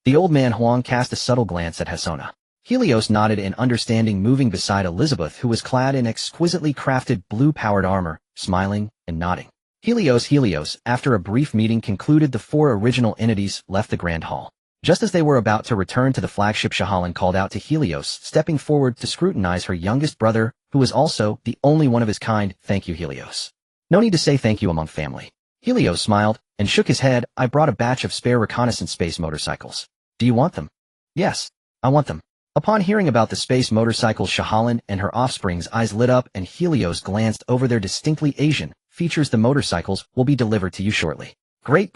The old man Huang cast a subtle glance at Hasona. Helios nodded in understanding, moving beside Elizabeth, who was clad in exquisitely crafted blue-powered armor, smiling and nodding. Helios, after a brief meeting concluded, the four original entities left the Grand Hall. Just as they were about to return to the flagship, Shahalan called out to Helios, stepping forward to scrutinize her youngest brother, who was also the only one of his kind. Thank you, Helios. No need to say thank you among family. Helios smiled and shook his head. I brought a batch of spare reconnaissance space motorcycles. Do you want them? Yes, I want them. Upon hearing about the space motorcycles, Shahalan and her offspring's eyes lit up, and Helios glanced over their distinctly Asian features. The motorcycles will be delivered to you shortly. Great.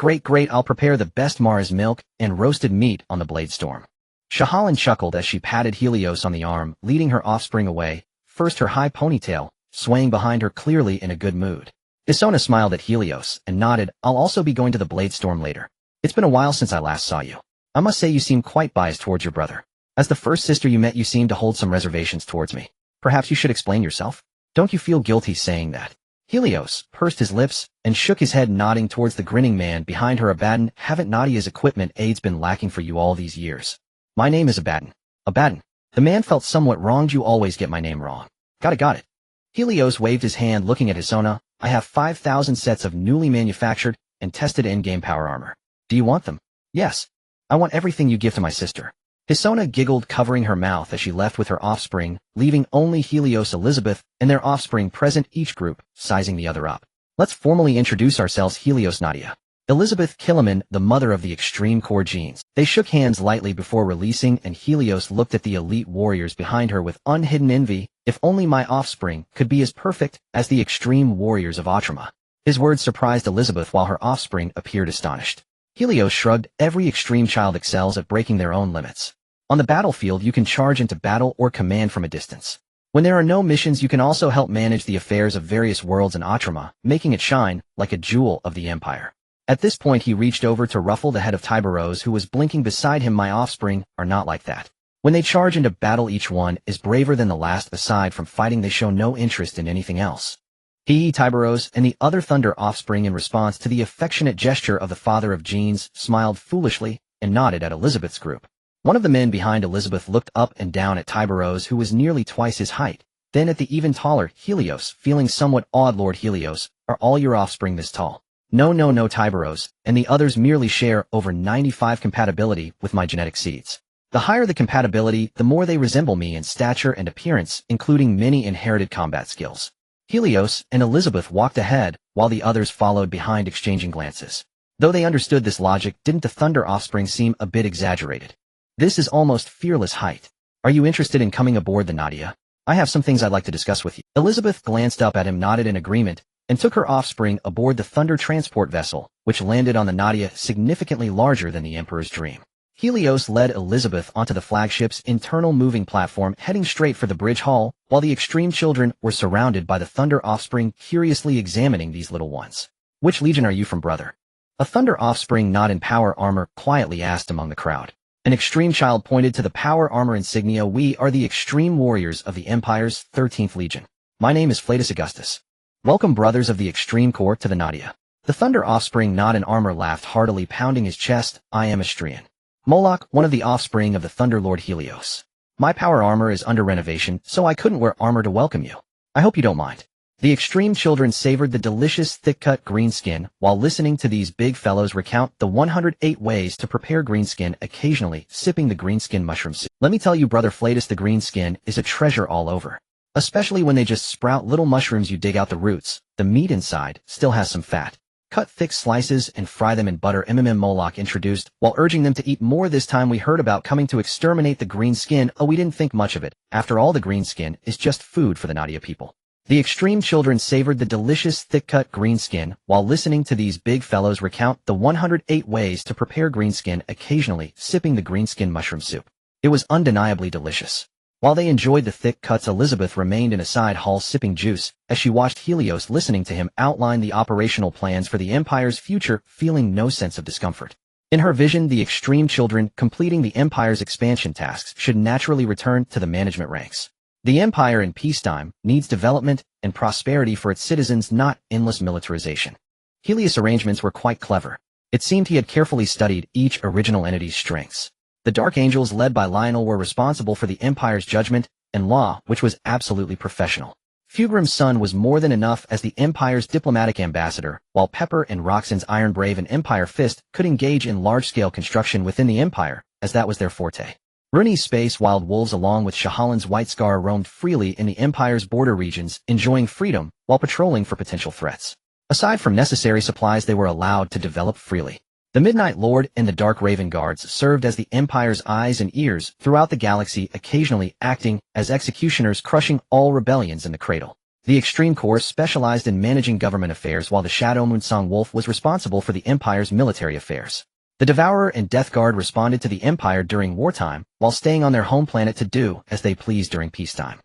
I'll prepare the best Mara's milk and roasted meat on the Blade Storm. Shahalan chuckled as she patted Helios on the arm, leading her offspring away, first her high ponytail, swaying behind her, clearly in a good mood. Hasona smiled at Helios and nodded. I'll also be going to the Blade Storm later. It's been a while since I last saw you. I must say you seem quite biased towards your brother. As the first sister you met, you seemed to hold some reservations towards me. Perhaps you should explain yourself? Don't you feel guilty saying that? Helios pursed his lips and shook his head, nodding towards the grinning man behind her. Abaddon, haven't Nadia's equipment aids been lacking for you all these years? My name is Abaddon. Abaddon. The man felt somewhat wronged. You always get my name wrong. Got it. Helios waved his hand, looking at Hasona. I have 5,000 sets of newly manufactured and tested in-game power armor. Do you want them? Yes. I want everything you give to my sister. Hasona giggled, covering her mouth as she left with her offspring, leaving only Helios, Elizabeth, and their offspring present, each group sizing the other up. Let's formally introduce ourselves. Helios, Nadia. Elizabeth, Killiman, the mother of the Extreme Core genes. They shook hands lightly before releasing, and Helios looked at the elite warriors behind her with unhidden envy. If only my offspring could be as perfect as the extreme warriors of Atrama. His words surprised Elizabeth, while her offspring appeared astonished. Helios shrugged. Every extreme child excels at breaking their own limits. On the battlefield, you can charge into battle or command from a distance. When there are no missions, you can also help manage the affairs of various worlds in Atrama, making it shine like a jewel of the Empire. At this point, he reached over to ruffle the head of Tiberos, who was blinking beside him. My offspring are not like that. When they charge into battle, each one is braver than the last. Aside from fighting, they show no interest in anything else. He, Tiberos, and the other Thunder offspring, in response to the affectionate gesture of the father of genes, smiled foolishly and nodded at Elizabeth's group. One of the men behind Elizabeth looked up and down at Tiberos, who was nearly twice his height, then at the even taller Helios, feeling somewhat awed. Lord Helios, are all your offspring this tall? No, Tiberos, and the others merely share over 95 compatibility with my genetic seeds. The higher the compatibility, the more they resemble me in stature and appearance, including many inherited combat skills. Helios and Elizabeth walked ahead, while the others followed behind, exchanging glances. Though they understood this logic, didn't the Thunder offspring seem a bit exaggerated? This is almost fearless height. Are you interested in coming aboard the Nadia? I have some things I'd like to discuss with you. Elizabeth glanced up at him, nodded in agreement, and took her offspring aboard the Thunder transport vessel, which landed on the Nadia, significantly larger than the Emperor's dream. Helios led Elizabeth onto the flagship's internal moving platform, heading straight for the bridge hall, while the extreme children were surrounded by the Thunder offspring, curiously examining these little ones. Which legion are you from, brother? A Thunder offspring not in power armor quietly asked among the crowd. An extreme child pointed to the power armor insignia. We are the extreme warriors of the Empire's 13th Legion. My name is Flatus Augustus. Welcome, brothers of the Extreme Core, to the Nadia. The Thunder offspring not in armor laughed heartily, pounding his chest. I am Astrian. Moloch, one of the offspring of the Thunder Lord Helios. My power armor is under renovation, so I couldn't wear armor to welcome you. I hope you don't mind. The extreme children savored the delicious thick-cut green skin while listening to these big fellows recount the 108 ways to prepare green skin, occasionally sipping the green skin mushroom soup. Let me tell you, brother Flatus, the green skin is a treasure all over. Especially when they just sprout little mushrooms. You dig out the roots. The meat inside still has some fat. Cut thick slices and fry them in butter. Moloch introduced, while urging them to eat more. This time we heard about coming to exterminate the green skin. Oh, we didn't think much of it. After all, the green skin is just food for the Nadia people. The extreme children savored the delicious thick-cut green skin while listening to these big fellows recount the 108 ways to prepare green skin, occasionally sipping the green skin mushroom soup. It was undeniably delicious. While they enjoyed the thick cuts, Elizabeth remained in a side hall sipping juice as she watched Helios listening to him outline the operational plans for the Empire's future, feeling no sense of discomfort. In her vision, the extreme children completing the Empire's expansion tasks should naturally return to the management ranks. The Empire in peacetime needs development and prosperity for its citizens, not endless militarization. Helios' arrangements were quite clever. It seemed he had carefully studied each original entity's strengths. The Dark Angels led by Lionel were responsible for the Empire's judgment and law, which was absolutely professional. Fugrim's son was more than enough as the Empire's diplomatic ambassador, while Pepper and Roxanne's Iron Brave and Empire Fist could engage in large-scale construction within the Empire, as that was their forte. Rooney's Space Wild Wolves along with Shahalan's White Scar roamed freely in the Empire's border regions, enjoying freedom while patrolling for potential threats. Aside from necessary supplies, they were allowed to develop freely. The Midnight Lord and the Dark Raven Guards served as the Empire's eyes and ears throughout the galaxy, occasionally acting as executioners, crushing all rebellions in the cradle. The Extreme Corps specialized in managing government affairs, while the Shadow Moonsong Wolf was responsible for the Empire's military affairs. The Devourer and Death Guard responded to the Empire during wartime, while staying on their home planet to do as they pleased during peacetime.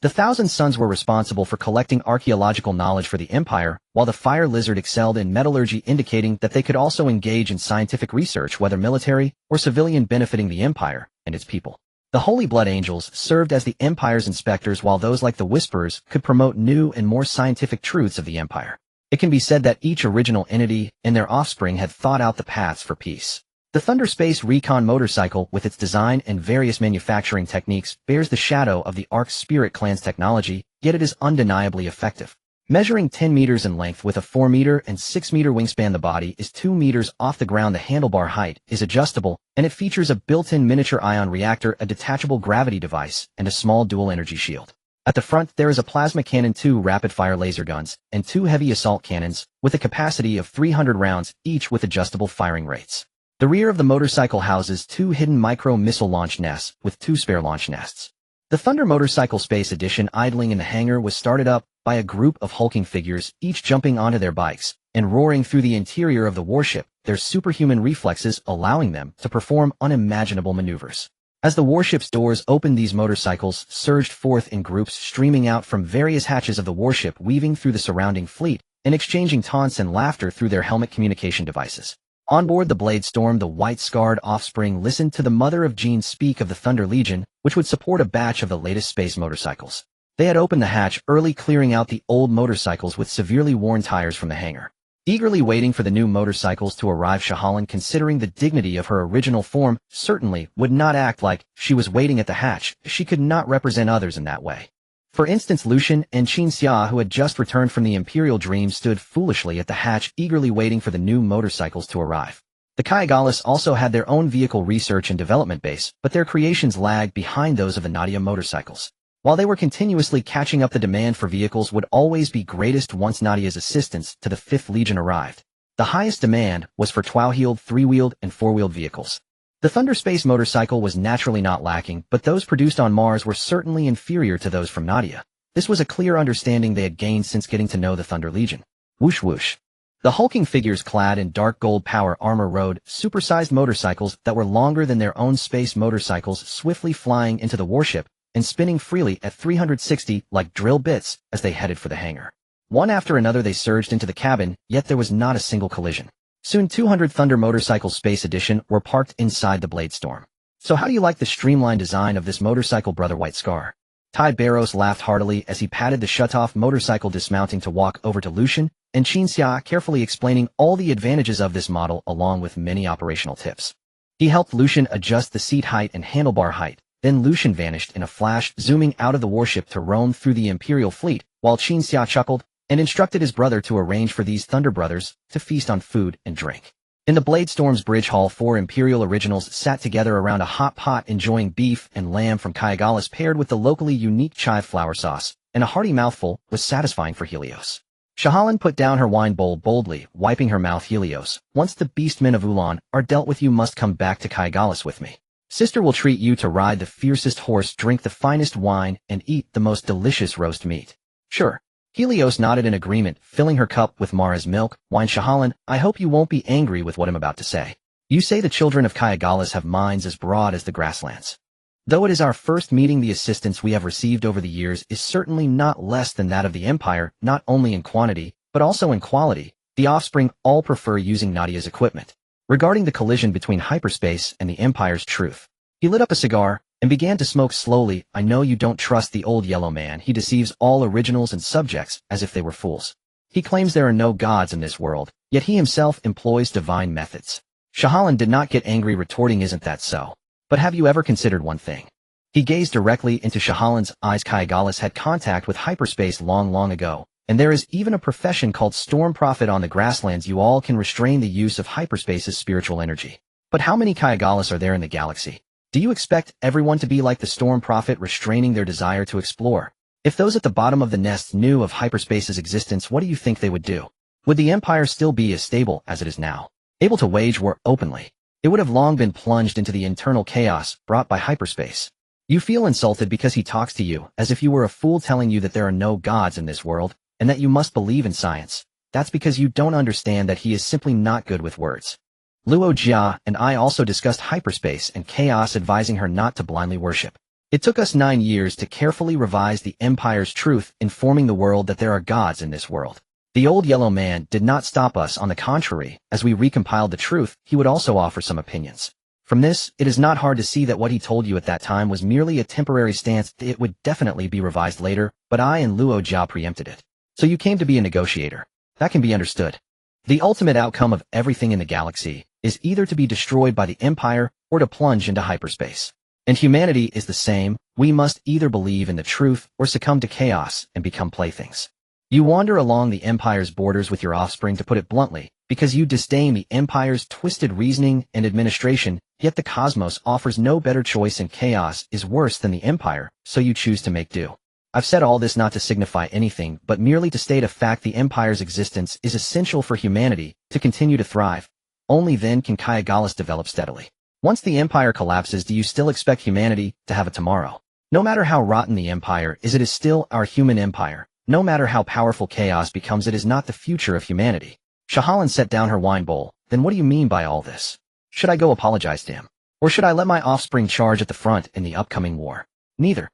The Thousand Sons were responsible for collecting archaeological knowledge for the Empire, while the Fire Lizard excelled in metallurgy, indicating that they could also engage in scientific research, whether military or civilian, benefiting the Empire and its people. The Holy Blood Angels served as the Empire's inspectors, while those like the Whisperers could promote new and more scientific truths of the Empire. It can be said that each original entity and their offspring had thought out the paths for peace. The Thunder Space Recon motorcycle, with its design and various manufacturing techniques, bears the shadow of the Arc Spirit Clan's technology, yet it is undeniably effective. Measuring 10 meters in length with a 4 meter and 6 meter wingspan, the body is 2 meters off the ground. The handlebar height is adjustable, and it features a built-in miniature ion reactor, a detachable gravity device, and a small dual energy shield. At the front, there is a plasma cannon, 2 rapid-fire laser guns, and 2 heavy assault cannons, with a capacity of 300 rounds, each with adjustable firing rates. The rear of the motorcycle houses 2 hidden micro-missile launch nests, with 2 spare launch nests. The Thunder Motorcycle Space Edition, idling in the hangar, was started up by a group of hulking figures, each jumping onto their bikes and roaring through the interior of the warship, their superhuman reflexes allowing them to perform unimaginable maneuvers. As the warship's doors opened, these motorcycles surged forth in groups, streaming out from various hatches of the warship, weaving through the surrounding fleet and exchanging taunts and laughter through their helmet communication devices. On board the Blade Storm, the white-scarred offspring listened to the mother of Jean speak of the Thunder Legion, which would support a batch of the latest space motorcycles. They had opened the hatch early, clearing out the old motorcycles with severely worn tires from the hangar. Eagerly waiting for the new motorcycles to arrive, Shahalan, considering the dignity of her original form, certainly would not act like she was waiting at the hatch. She could not represent others in that way. For instance, Lucian and Qin Xia, who had just returned from the Imperial Dream, stood foolishly at the hatch, eagerly waiting for the new motorcycles to arrive. The Kaigalis also had their own vehicle research and development base, but their creations lagged behind those of the Nadia motorcycles. While they were continuously catching up, the demand for vehicles would always be greatest once Nadia's assistance to the 5th Legion arrived. The highest demand was for twelve-wheeled, 3-wheeled, and 4-wheeled vehicles. The Thunder Space motorcycle was naturally not lacking, but those produced on Mars were certainly inferior to those from Nadia. This was a clear understanding they had gained since getting to know the Thunder Legion. Whoosh whoosh. The hulking figures clad in dark gold power armor rode supersized motorcycles that were longer than their own space motorcycles, swiftly flying into the warship and spinning freely at 360 like drill bits as they headed for the hangar. One after another they surged into the cabin, yet there was not a single collision. Soon 200 Thunder Motorcycle Space Edition were parked inside the Blade Storm. So how do you like the streamlined design of this motorcycle, Brother White Scar? Ty Barros laughed heartily as he patted the shut-off motorcycle, dismounting to walk over to Lucian and Qin Xia, carefully explaining all the advantages of this model along with many operational tips. He helped Lucian adjust the seat height and handlebar height. Then Lucian vanished in a flash, zooming out of the warship to roam through the Imperial fleet, while Qin Xia chuckled and instructed his brother to arrange for these Thunder Brothers to feast on food and drink. In the Blade Storm's bridge hall, 4 Imperial originals sat together around a hot pot, enjoying beef and lamb from Kaigalis paired with the locally unique chive flour sauce, and a hearty mouthful was satisfying for Helios. Shahalan put down her wine bowl boldly, wiping her mouth. Helios, once the beastmen of Ulan are dealt with, you must come back to Kaigalis with me. Sister will treat you to ride the fiercest horse, drink the finest wine, and eat the most delicious roast meat. Sure. Helios nodded in agreement, filling her cup with Mara's milk. Wine. Shahalan, I hope you won't be angry with what I'm about to say. You say the children of Kaigalis have minds as broad as the grasslands. Though it is our first meeting, the assistance we have received over the years is certainly not less than that of the Empire, not only in quantity, but also in quality. The offspring all prefer using Nadia's equipment. Regarding the collision between hyperspace and the Empire's truth, he lit up a cigar, and began to smoke slowly. I know you don't trust the old yellow man. He deceives all originals and subjects as if they were fools. He claims there are no gods in this world, yet he himself employs divine methods. Shahalan did not get angry, retorting, isn't that so? But have you ever considered one thing? He gazed directly into Shahalan's eyes. Kaigalis had contact with hyperspace long ago, and there is even a profession called Storm Prophet on the grasslands. You all can restrain the use of hyperspace's spiritual energy. But how many Kaigalis are there in the galaxy? Do you expect everyone to be like the Storm Prophet, restraining their desire to explore? If those at the bottom of the nest knew of hyperspace's existence, what do you think they would do? Would the Empire still be as stable as it is now, able to wage war openly? It would have long been plunged into the internal chaos brought by hyperspace. You feel insulted because he talks to you as if you were a fool, telling you that there are no gods in this world and that you must believe in science. That's because you don't understand that he is simply not good with words. Luo Jia and I also discussed hyperspace and chaos, advising her not to blindly worship. It took us 9 years to carefully revise the Empire's truth, informing the world that there are gods in this world. The old yellow man did not stop us. On the contrary, as we recompiled the truth, he would also offer some opinions. From this, it is not hard to see that what he told you at that time was merely a temporary stance. It would definitely be revised later, but I and Luo Jia preempted it. So you came to be a negotiator. That can be understood. The ultimate outcome of everything in the galaxy is either to be destroyed by the Empire or to plunge into hyperspace. And humanity is the same. We must either believe in the truth or succumb to chaos and become playthings. You wander along the Empire's borders with your offspring, to put it bluntly, because you disdain the Empire's twisted reasoning and administration, yet the cosmos offers no better choice and chaos is worse than the Empire, so you choose to make do. I've said all this not to signify anything, but merely to state a fact. The Empire's existence is essential for humanity to continue to thrive. Only then can Kaigalis develop steadily. Once the Empire collapses, do you still expect humanity to have a tomorrow? No matter how rotten the Empire is, it is still our human empire. No matter how powerful chaos becomes, it is not the future of humanity. Shahalan set down her wine bowl. Then what do you mean by all this? Should I go apologize to him? Or should I let my offspring charge at the front in the upcoming war? Neither.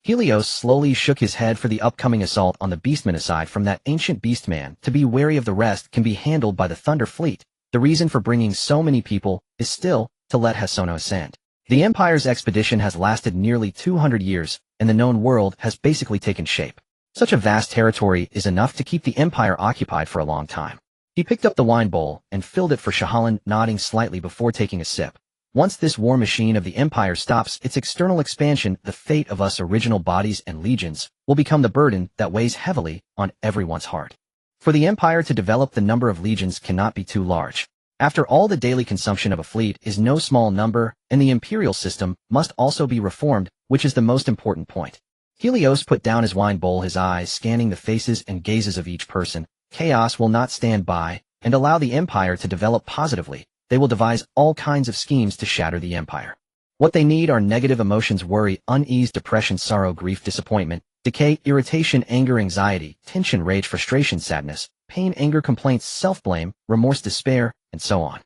Helios slowly shook his head. For the upcoming assault on the beastmen, aside from that ancient beastman to be wary of, the rest can be handled by the Thunder Fleet. The reason for bringing so many people is still to let Hasona ascend. The Empire's expedition has lasted nearly 200 years, and the known world has basically taken shape. Such a vast territory is enough to keep the Empire occupied for a long time. He picked up the wine bowl and filled it for Shahalan, nodding slightly before taking a sip. Once this war machine of the Empire stops its external expansion, the fate of us original bodies and legions will become the burden that weighs heavily on everyone's heart. For the Empire to develop, the number of legions cannot be too large. After all, the daily consumption of a fleet is no small number, and the imperial system must also be reformed, which is the most important point. Helios put down his wine bowl, his eyes scanning the faces and gazes of each person. Chaos will not stand by and allow the Empire to develop positively. They will devise all kinds of schemes to shatter the Empire. What they need are negative emotions: worry, unease, depression, sorrow, grief, disappointment, decay, irritation, anger, anxiety, tension, rage, frustration, sadness, pain, anger, complaints, self-blame, remorse, despair, and so on.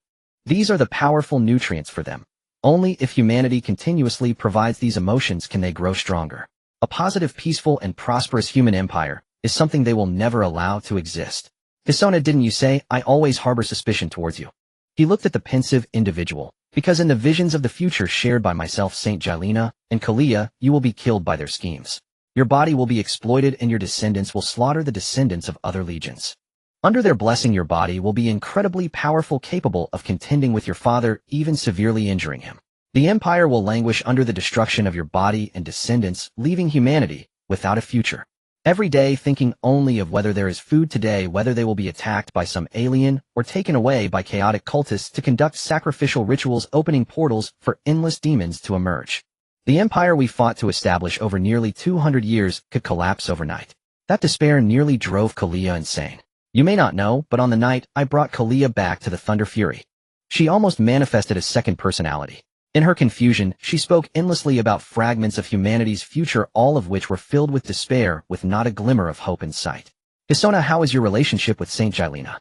These are the powerful nutrients for them. Only if humanity continuously provides these emotions can they grow stronger. A positive, peaceful, and prosperous human empire is something they will never allow to exist. Hisona, didn't you say I always harbor suspicion towards you? He looked at the pensive individual. Because in the visions of the future shared by myself, Saint Jailina, and Kalia, you will be killed by their schemes. Your body will be exploited and your descendants will slaughter the descendants of other legions. Under their blessing, your body will be incredibly powerful, capable of contending with your father, even severely injuring him. The Empire will languish under the destruction of your body and descendants, leaving humanity without a future. Every day thinking only of whether there is food today, whether they will be attacked by some alien or taken away by chaotic cultists to conduct sacrificial rituals, opening portals for endless demons to emerge. The empire we fought to establish over nearly 200 years could collapse overnight. That despair nearly drove Kalia insane. You may not know, but on the night I brought Kalia back to the Thunder Fury, she almost manifested a second personality. In her confusion, she spoke endlessly about fragments of humanity's future, all of which were filled with despair, with not a glimmer of hope in sight. Hisona, how is your relationship with Saint Jailina?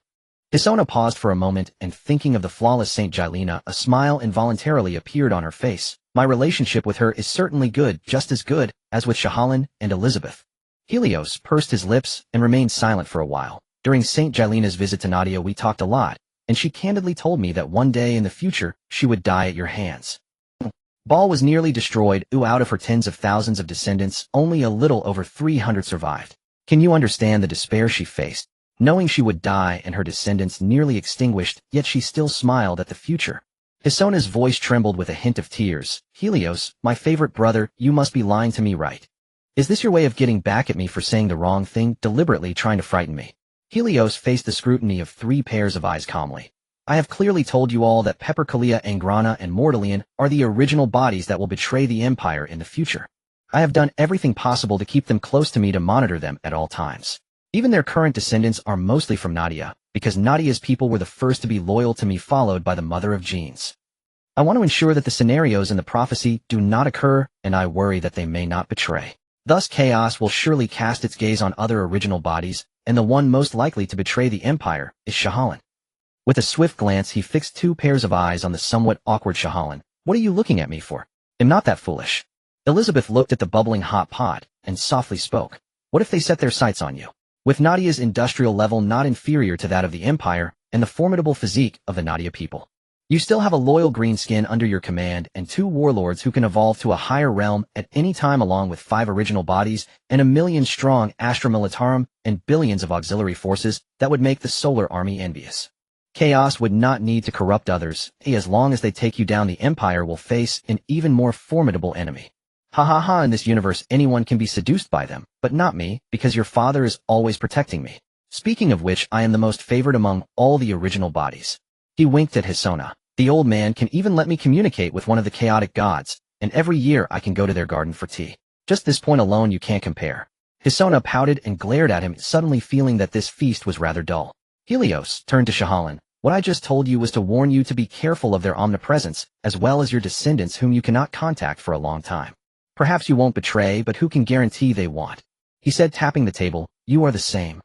Hisona paused for a moment, and thinking of the flawless Saint Jailina, a smile involuntarily appeared on her face. My relationship with her is certainly good, just as good as with Shahalan and Elizabeth. Helios pursed his lips and remained silent for a while. During Saint Jailina's visit to Nadia, we talked a lot, and she candidly told me that one day in the future she would die at your hands. Ball was nearly destroyed. Out of her tens of thousands of descendants, only a little over 300 survived. Can you understand the despair she faced, knowing she would die and her descendants nearly extinguished, yet she still smiled at the future? Hisona's voice trembled with a hint of tears. Helios, my favorite brother, you must be lying to me, right? Is this your way of getting back at me for saying the wrong thing, deliberately trying to frighten me? Helios faced the scrutiny of 3 pairs of eyes calmly. I have clearly told you all that Peppercalia, Angrana, and Mortalion are the original bodies that will betray the Empire in the future. I have done everything possible to keep them close to me to monitor them at all times. Even their current descendants are mostly from Nadia, because Nadia's people were the first to be loyal to me, followed by the mother of genes. I want to ensure that the scenarios in the prophecy do not occur, and I worry that they may not betray. Thus chaos will surely cast its gaze on other original bodies, and the one most likely to betray the Empire is Shahalan. With a swift glance, he fixed 2 pairs of eyes on the somewhat awkward Shahalan. What are you looking at me for? I'm not that foolish. Elizabeth looked at the bubbling hot pot and softly spoke. What if they set their sights on you? With Nadia's industrial level not inferior to that of the Empire, and the formidable physique of the Nadia people. You still have a loyal green skin under your command and 2 warlords who can evolve to a higher realm at any time, along with 5 original bodies and 1,000,000-strong Astra Militarum and billions of auxiliary forces that would make the Solar Army envious. Chaos would not need to corrupt others. As long as they take you down, the Empire will face an even more formidable enemy. Ha ha ha, in this universe anyone can be seduced by them, but not me, because your father is always protecting me. Speaking of which, I am the most favored among all the original bodies. He winked at Hisona. The old man can even let me communicate with one of the chaotic gods, and every year I can go to their garden for tea. Just this point alone you can't compare. Hisona pouted and glared at him, suddenly feeling that this feast was rather dull. Helios turned to Shahalan. What I just told you was to warn you to be careful of their omnipresence, as well as your descendants whom you cannot contact for a long time. Perhaps you won't betray, but who can guarantee they won't? He said, tapping the table. You are the same.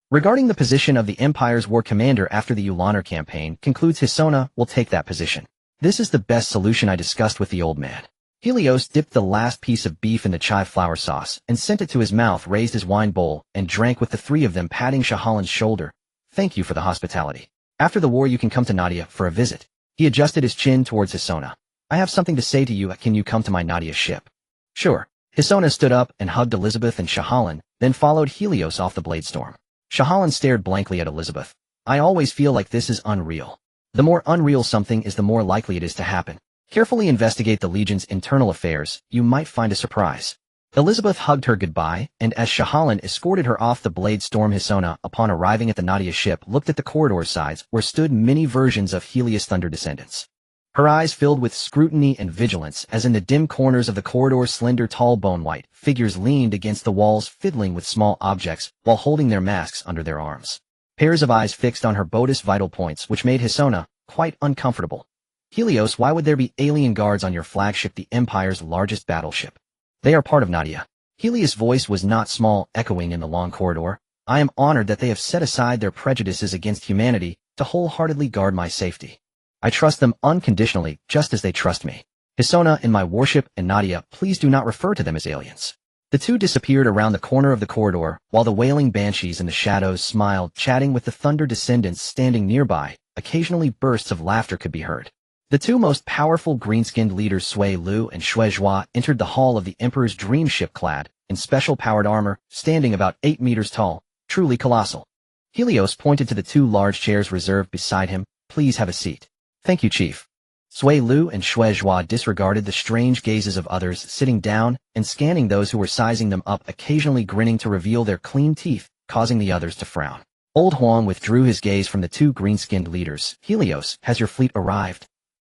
Regarding the position of the Empire's war commander after the Ulanar campaign, concludes Hisona will take that position. This is the best solution I discussed with the old man. Helios dipped the last piece of beef in the chive flour sauce and sent it to his mouth, raised his wine bowl, and drank with the 3 of them patting Shahalan's shoulder. Thank you for the hospitality. After the war you can come to Nadia for a visit. He adjusted his chin towards Hisona. I have something to say to you. Can you come to my Nadia ship? Sure. Hisona stood up and hugged Elizabeth and Shahalan, then followed Helios off the Bladestorm. Shahalan stared blankly at Elizabeth. I always feel like this is unreal. The more unreal something is, the more likely it is to happen. Carefully investigate the Legion's internal affairs. You might find a surprise. Elizabeth hugged her goodbye, and as Shahalan escorted her off the Bladestorm, Hisona, upon arriving at the Nadia ship, looked at the corridor sides where stood many versions of Helios Thunder descendants. Her eyes filled with scrutiny and vigilance as in the dim corners of the corridor slender tall bone-white figures leaned against the walls, fiddling with small objects while holding their masks under their arms. Pairs of eyes fixed on her Bodis vital points, which made Hisona quite uncomfortable. Helios, why would there be alien guards on your flagship, the Empire's largest battleship? They are part of Nadia. Helios' voice was not small, echoing in the long corridor. I am honored that they have set aside their prejudices against humanity to wholeheartedly guard my safety. I trust them unconditionally, just as they trust me. Hisona in my warship and Nadia, please do not refer to them as aliens. The 2 disappeared around the corner of the corridor, while the wailing banshees in the shadows smiled, chatting with the Thunder descendants standing nearby. Occasionally bursts of laughter could be heard. The 2 most powerful green-skinned leaders, Sui Lu and Shui Zhua, entered the hall of the Emperor's dream ship, clad in special powered armor, standing about 8 meters tall, truly colossal. Helios pointed to the 2 large chairs reserved beside him. Please have a seat. Thank you, Chief. Sui Lu and Shui Zhua disregarded the strange gazes of others, sitting down and scanning those who were sizing them up, occasionally grinning to reveal their clean teeth, causing the others to frown. Old Huang withdrew his gaze from the 2 green-skinned leaders. Helios, has your fleet arrived?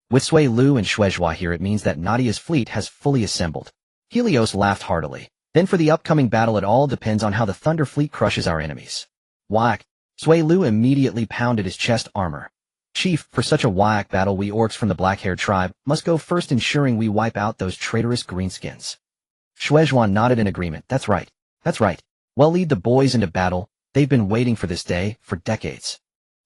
With Sui Lu and Shui Zhua here, it means that Nadia's fleet has fully assembled. Helios laughed heartily. Then for the upcoming battle, it all depends on how the Thunder fleet crushes our enemies. Whack! Sui Lu immediately pounded his chest armor. Chief, for such a whack battle, we orcs from the black-haired tribe must go first, ensuring we wipe out those traitorous greenskins. Shui Zhua nodded in agreement. That's right. That's right. Well, lead the boys into battle. They've been waiting for this day for decades.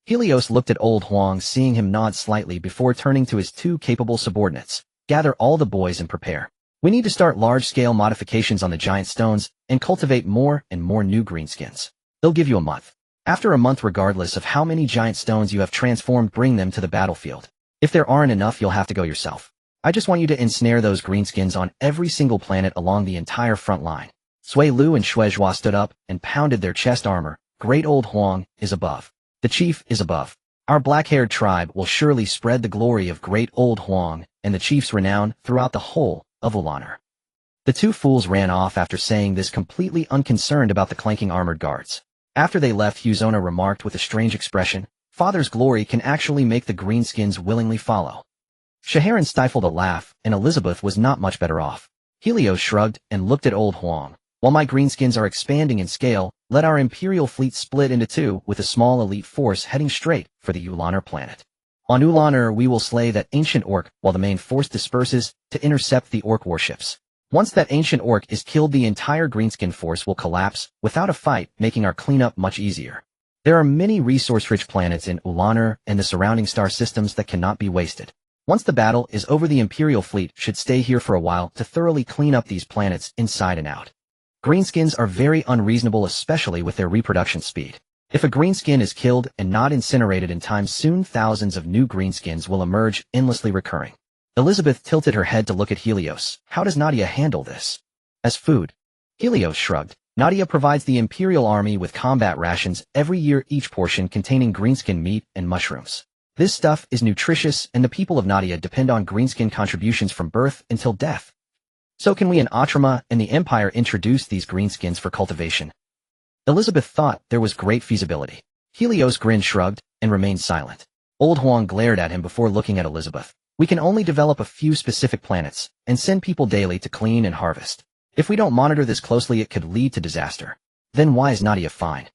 Helios looked at Old Huang, seeing him nod slightly before turning to his 2 capable subordinates. Gather all the boys and prepare. We need to start large-scale modifications on the giant stones and cultivate more and more new greenskins. They'll give you a month. After a month, regardless of how many giant stones you have transformed, bring them to the battlefield. If there aren't enough, you'll have to go yourself. I just want you to ensnare those greenskins on every single planet along the entire front line. Sui Lu and Shui Zhua stood up and pounded their chest armor. Great old Huang is above. The chief is above. Our black-haired tribe will surely spread the glory of great old Huang and the chief's renown throughout the whole of Ulaner. The two fools ran off after saying this, completely unconcerned about the clanking armored guards. After they left, Huzona remarked with a strange expression, "Father's glory can actually make the greenskins willingly follow." Shaharan stifled a laugh, and Elizabeth was not much better off. Helios shrugged and looked at old Huang. "While my greenskins are expanding in scale, let our Imperial fleet split into two with a small elite force heading straight for the Ulaner planet. On Ulaner, we will slay that ancient orc while the main force disperses to intercept the orc warships. Once that ancient orc is killed, the entire greenskin force will collapse without a fight, making our cleanup much easier. There are many resource-rich planets in Ulaner and the surrounding star systems that cannot be wasted. Once the battle is over, the Imperial fleet should stay here for a while to thoroughly clean up these planets inside and out. Greenskins are very unreasonable, especially with their reproduction speed. If a greenskin is killed and not incinerated in time, soon thousands of new greenskins will emerge, endlessly recurring." Elizabeth tilted her head to look at Helios. "How does Nadia handle this?" "As food." Helios shrugged. "Nadia provides the Imperial army with combat rations every year, each portion containing greenskin meat and mushrooms. This stuff is nutritious, and the people of Nadia depend on greenskin contributions from birth until death. So can we in Atrama and the Empire introduce these greenskins for cultivation?" Elizabeth thought there was great feasibility. Helios grinned, shrugged, and remained silent. Old Huang glared at him before looking at Elizabeth. "We can only develop a few specific planets and send people daily to clean and harvest. If we don't monitor this closely, it could lead to disaster. Then why is Nadia fine?"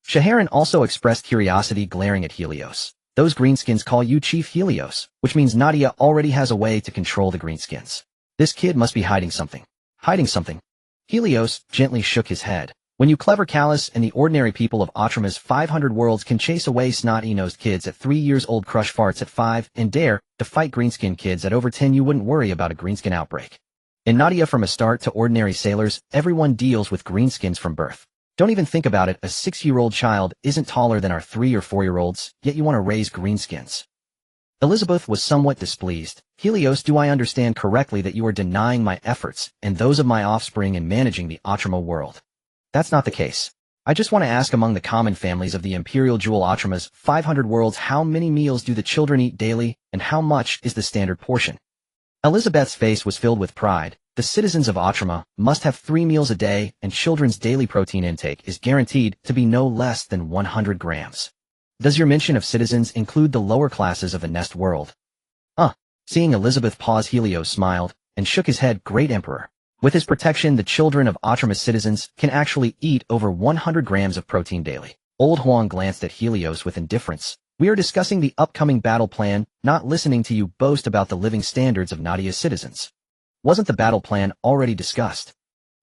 Shaharan also expressed curiosity, glaring at Helios. "Those greenskins call you Chief Helios, which means Nadia already has a way to control the greenskins. This kid must be hiding something." "Hiding something?" Helios gently shook his head. "When you clever callous and the ordinary people of Atrama's 500 worlds can chase away snotty-nosed kids at 3 years old, crush farts at 5, and dare to fight greenskin kids at over 10, you wouldn't worry about a greenskin outbreak. In Nadia, from a start to ordinary sailors, everyone deals with greenskins from birth. Don't even think about it, a 6-year-old child isn't taller than our 3 or 4-year-olds, yet you want to raise greenskins." Elizabeth was somewhat displeased. "Helios, do I understand correctly that you are denying my efforts and those of my offspring in managing the Atrama world?" "That's not the case. I just want to ask, among the common families of the Imperial Jewel Atrama's 500 worlds, how many meals do the children eat daily, and how much is the standard portion?" Elizabeth's face was filled with pride. "The citizens of Atrama must have 3 meals a day, and children's daily protein intake is guaranteed to be no less than 100 grams. Does your mention of citizens include the lower classes of the Nest world?" Seeing Elizabeth pause, Helios smiled and shook his head. "Great Emperor. With his protection, the children of Atrama's citizens can actually eat over 100 grams of protein daily." Old Huang glanced at Helios with indifference. "We are discussing the upcoming battle plan, not listening to you boast about the living standards of Nadia's citizens. Wasn't the battle plan already discussed?"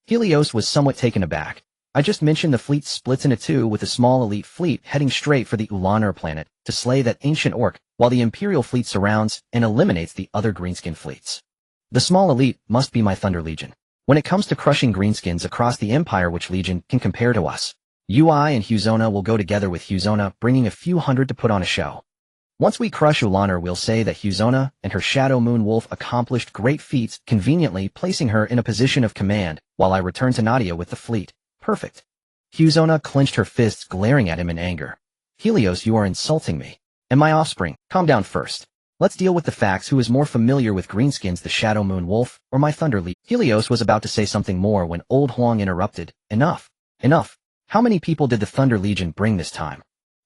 Helios was somewhat taken aback. "I just mentioned the fleet splits into two with a small elite fleet heading straight for the Ulaner planet to slay that ancient orc, while the Imperial fleet surrounds and eliminates the other greenskin fleets. The small elite must be my Thunder Legion. When it comes to crushing greenskins across the Empire, which legion can compare to us? UI and Huzona will go together, with Huzona bringing a few hundred to put on a show. Once we crush Ulaner, we'll say that Huzona and her Shadow Moon Wolf accomplished great feats, conveniently placing her in a position of command, while I return to Nadia with the fleet. Perfect." Huzona clenched her fists, glaring at him in anger. "Helios, you are insulting me. And my offspring. Calm down first. Let's deal with the facts. Who is more familiar with greenskins, the Shadow Moon Wolf or my Thunder Legion?" Helios was about to say something more when Old Huang interrupted. Enough. Enough. How many people did the Thunder Legion bring this time?"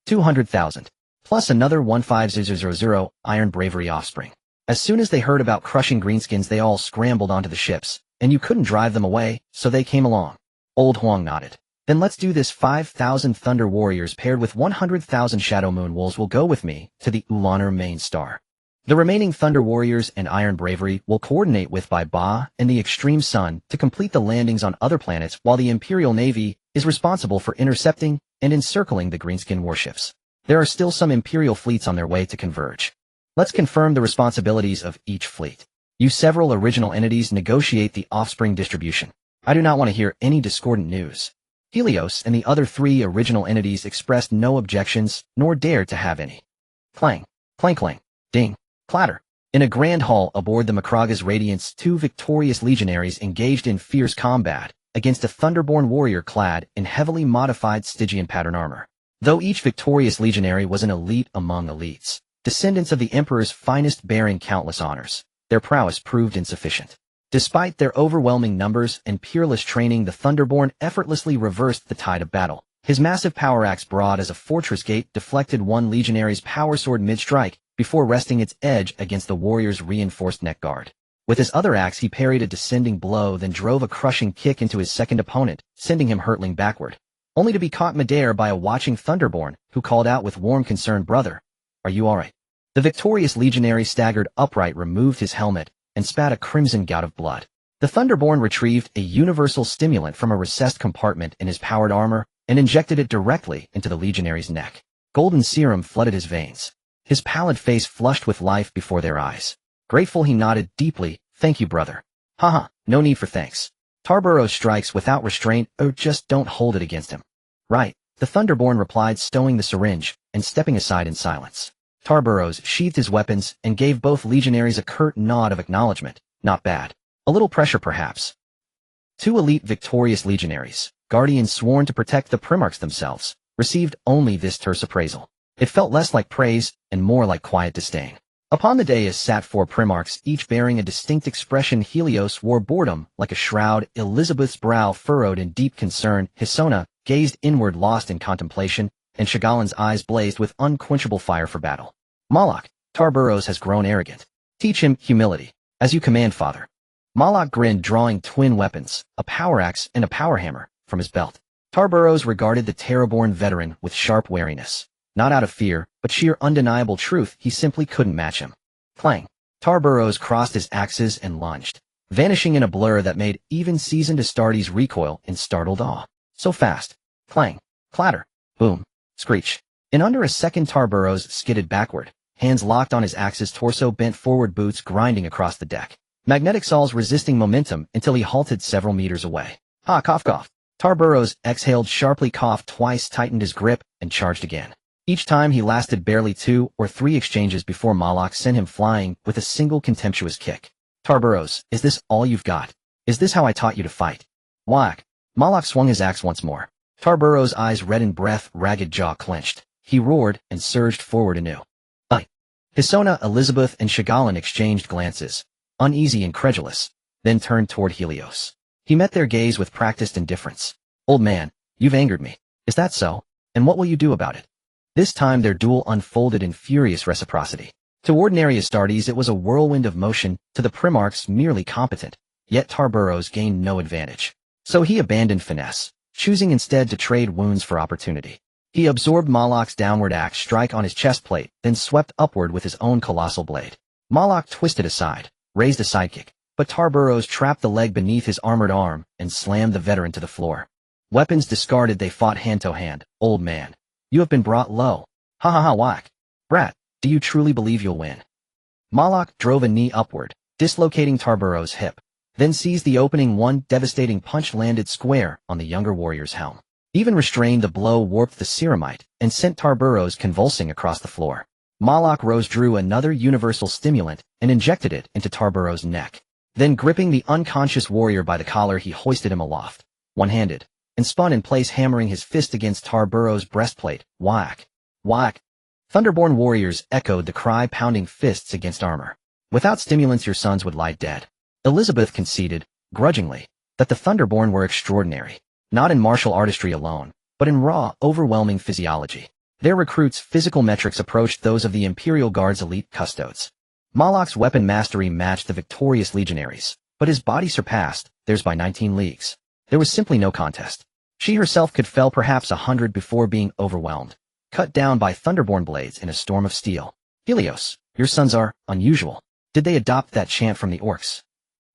200,000. Plus another 15,000 Iron Bravery offspring. As soon as they heard about crushing greenskins, they all scrambled onto the ships, and you couldn't drive them away, so they came along. Old Huang nodded. "Then let's do this. 5,000 Thunder Warriors paired with 100,000 Shadow Moon Wolves will go with me to the Ulaner main star. The remaining Thunder Warriors and Iron Bravery will coordinate with Ba and the Extreme Sun to complete the landings on other planets, while the Imperial Navy is responsible for intercepting and encircling the greenskin warships. There are still some Imperial fleets on their way to converge. Let's confirm the responsibilities of each fleet. You several original entities negotiate the offspring distribution. I do not want to hear any discordant news." Helios and the other 3 original entities expressed no objections, nor dared to have any. Clang, clang, clang, ding, clatter. In a grand hall aboard the Macraga's Radiance, 2 victorious legionaries engaged in fierce combat against a Thunderborn warrior clad in heavily modified Stygian pattern armor. Though each victorious legionary was an elite among elites, descendants of the Emperor's finest bearing countless honors, their prowess proved insufficient. Despite their overwhelming numbers and peerless training, the Thunderborn effortlessly reversed the tide of battle. His massive power axe, broad as a fortress gate, deflected one legionary's power sword mid-strike before resting its edge against the warrior's reinforced neck guard. With his other axe, he parried a descending blow, then drove a crushing kick into his second opponent, sending him hurtling backward, only to be caught midair by a watching Thunderborn, who called out with warm concern, "Brother, are you all right?" The victorious legionary staggered upright, removed his helmet, and spat a crimson gout of blood. The Thunderborn retrieved a universal stimulant from a recessed compartment in his powered armor and injected it directly into the legionary's neck. Golden serum flooded his veins. His pallid face flushed with life before their eyes. Grateful, he nodded deeply. "Thank you, brother." "Haha, no need for thanks. Tarburo strikes without restraint, or just don't hold it against him." "Right," the Thunderborn replied, stowing the syringe and stepping aside in silence. Tarburus sheathed his weapons and gave both legionaries a curt nod of acknowledgement. "Not bad. A little pressure, perhaps." 2 elite victorious legionaries, guardians sworn to protect the Primarchs themselves, received only this terse appraisal. It felt less like praise and more like quiet disdain. Upon the dais sat 4 Primarchs, each bearing a distinct expression. Helios wore boredom like a shroud, Elizabeth's brow furrowed in deep concern, Hisona gazed inward lost in contemplation, and Shigalan's eyes blazed with unquenchable fire for battle. "Malak, Tarburus has grown arrogant. Teach him humility." "As you command, father." Malak grinned, drawing twin weapons, a power axe and a power hammer, from his belt. Tarburus regarded the Terraborn veteran with sharp wariness. Not out of fear, but sheer undeniable truth, he simply couldn't match him. Clang. Tarburus crossed his axes and lunged, vanishing in a blur that made even seasoned Astartes recoil in startled awe. So fast. Clang. Clatter. Boom. Screech. In under a second, Tarburus skidded backward, hands locked on his axe's torso, bent forward, boots grinding across the deck. Magnetic saws resisting momentum until he halted several meters away. "Ha, cough, cough." Tarburus exhaled sharply, coughed twice, tightened his grip, and charged again. Each time he lasted barely 2 or 3 exchanges before Malak sent him flying with a single contemptuous kick. "Tarburus, is this all you've got? Is this how I taught you to fight?" Whack. Malak swung his axe once more. Tarburus' eyes reddened, breath, ragged jaw clenched. He roared and surged forward anew. Hisona, Elizabeth, and Shigalan exchanged glances, uneasy and credulous, then turned toward Helios. He met their gaze with practiced indifference. "Old man, you've angered me. Is that so? And what will you do about it?" This time their duel unfolded in furious reciprocity. To ordinary Astartes it was a whirlwind of motion, to the Primarchs merely competent, yet Tarburus gained no advantage. So he abandoned finesse, choosing instead to trade wounds for opportunity. He absorbed Malak's downward axe strike on his chest plate, then swept upward with his own colossal blade. Malak twisted aside, raised a sidekick, but Tarburus trapped the leg beneath his armored arm and slammed the veteran to the floor. Weapons discarded, they fought hand-to-hand. "Old man, you have been brought low. Ha ha ha, whack. Brat, do you truly believe you'll win?" Malak drove a knee upward, dislocating Tarburus' hip, then seized the opening. One devastating punch landed square on the younger warrior's helm. Even restrained, the blow warped the ceramite and sent Tarburus convulsing across the floor. Malak rose, drew another universal stimulant, and injected it into Tarburus' neck. Then gripping the unconscious warrior by the collar, he hoisted him aloft, one-handed, and spun in place, hammering his fist against Tarburus' breastplate. Whack! Whack! Thunderborn warriors echoed the cry, pounding fists against armor. "Without stimulants your sons would lie dead." Elizabeth conceded, grudgingly, that the Thunderborn were extraordinary, not in martial artistry alone, but in raw, overwhelming physiology. Their recruits' physical metrics approached those of the Imperial Guard's elite custodes. Malak's weapon mastery matched the victorious legionaries, but his body surpassed theirs by 19 leagues. There was simply no contest. She herself could fell perhaps 100 before being overwhelmed, cut down by Thunderborn blades in a storm of steel. "Helios, your sons are unusual. Did they adopt that chant from the orcs?"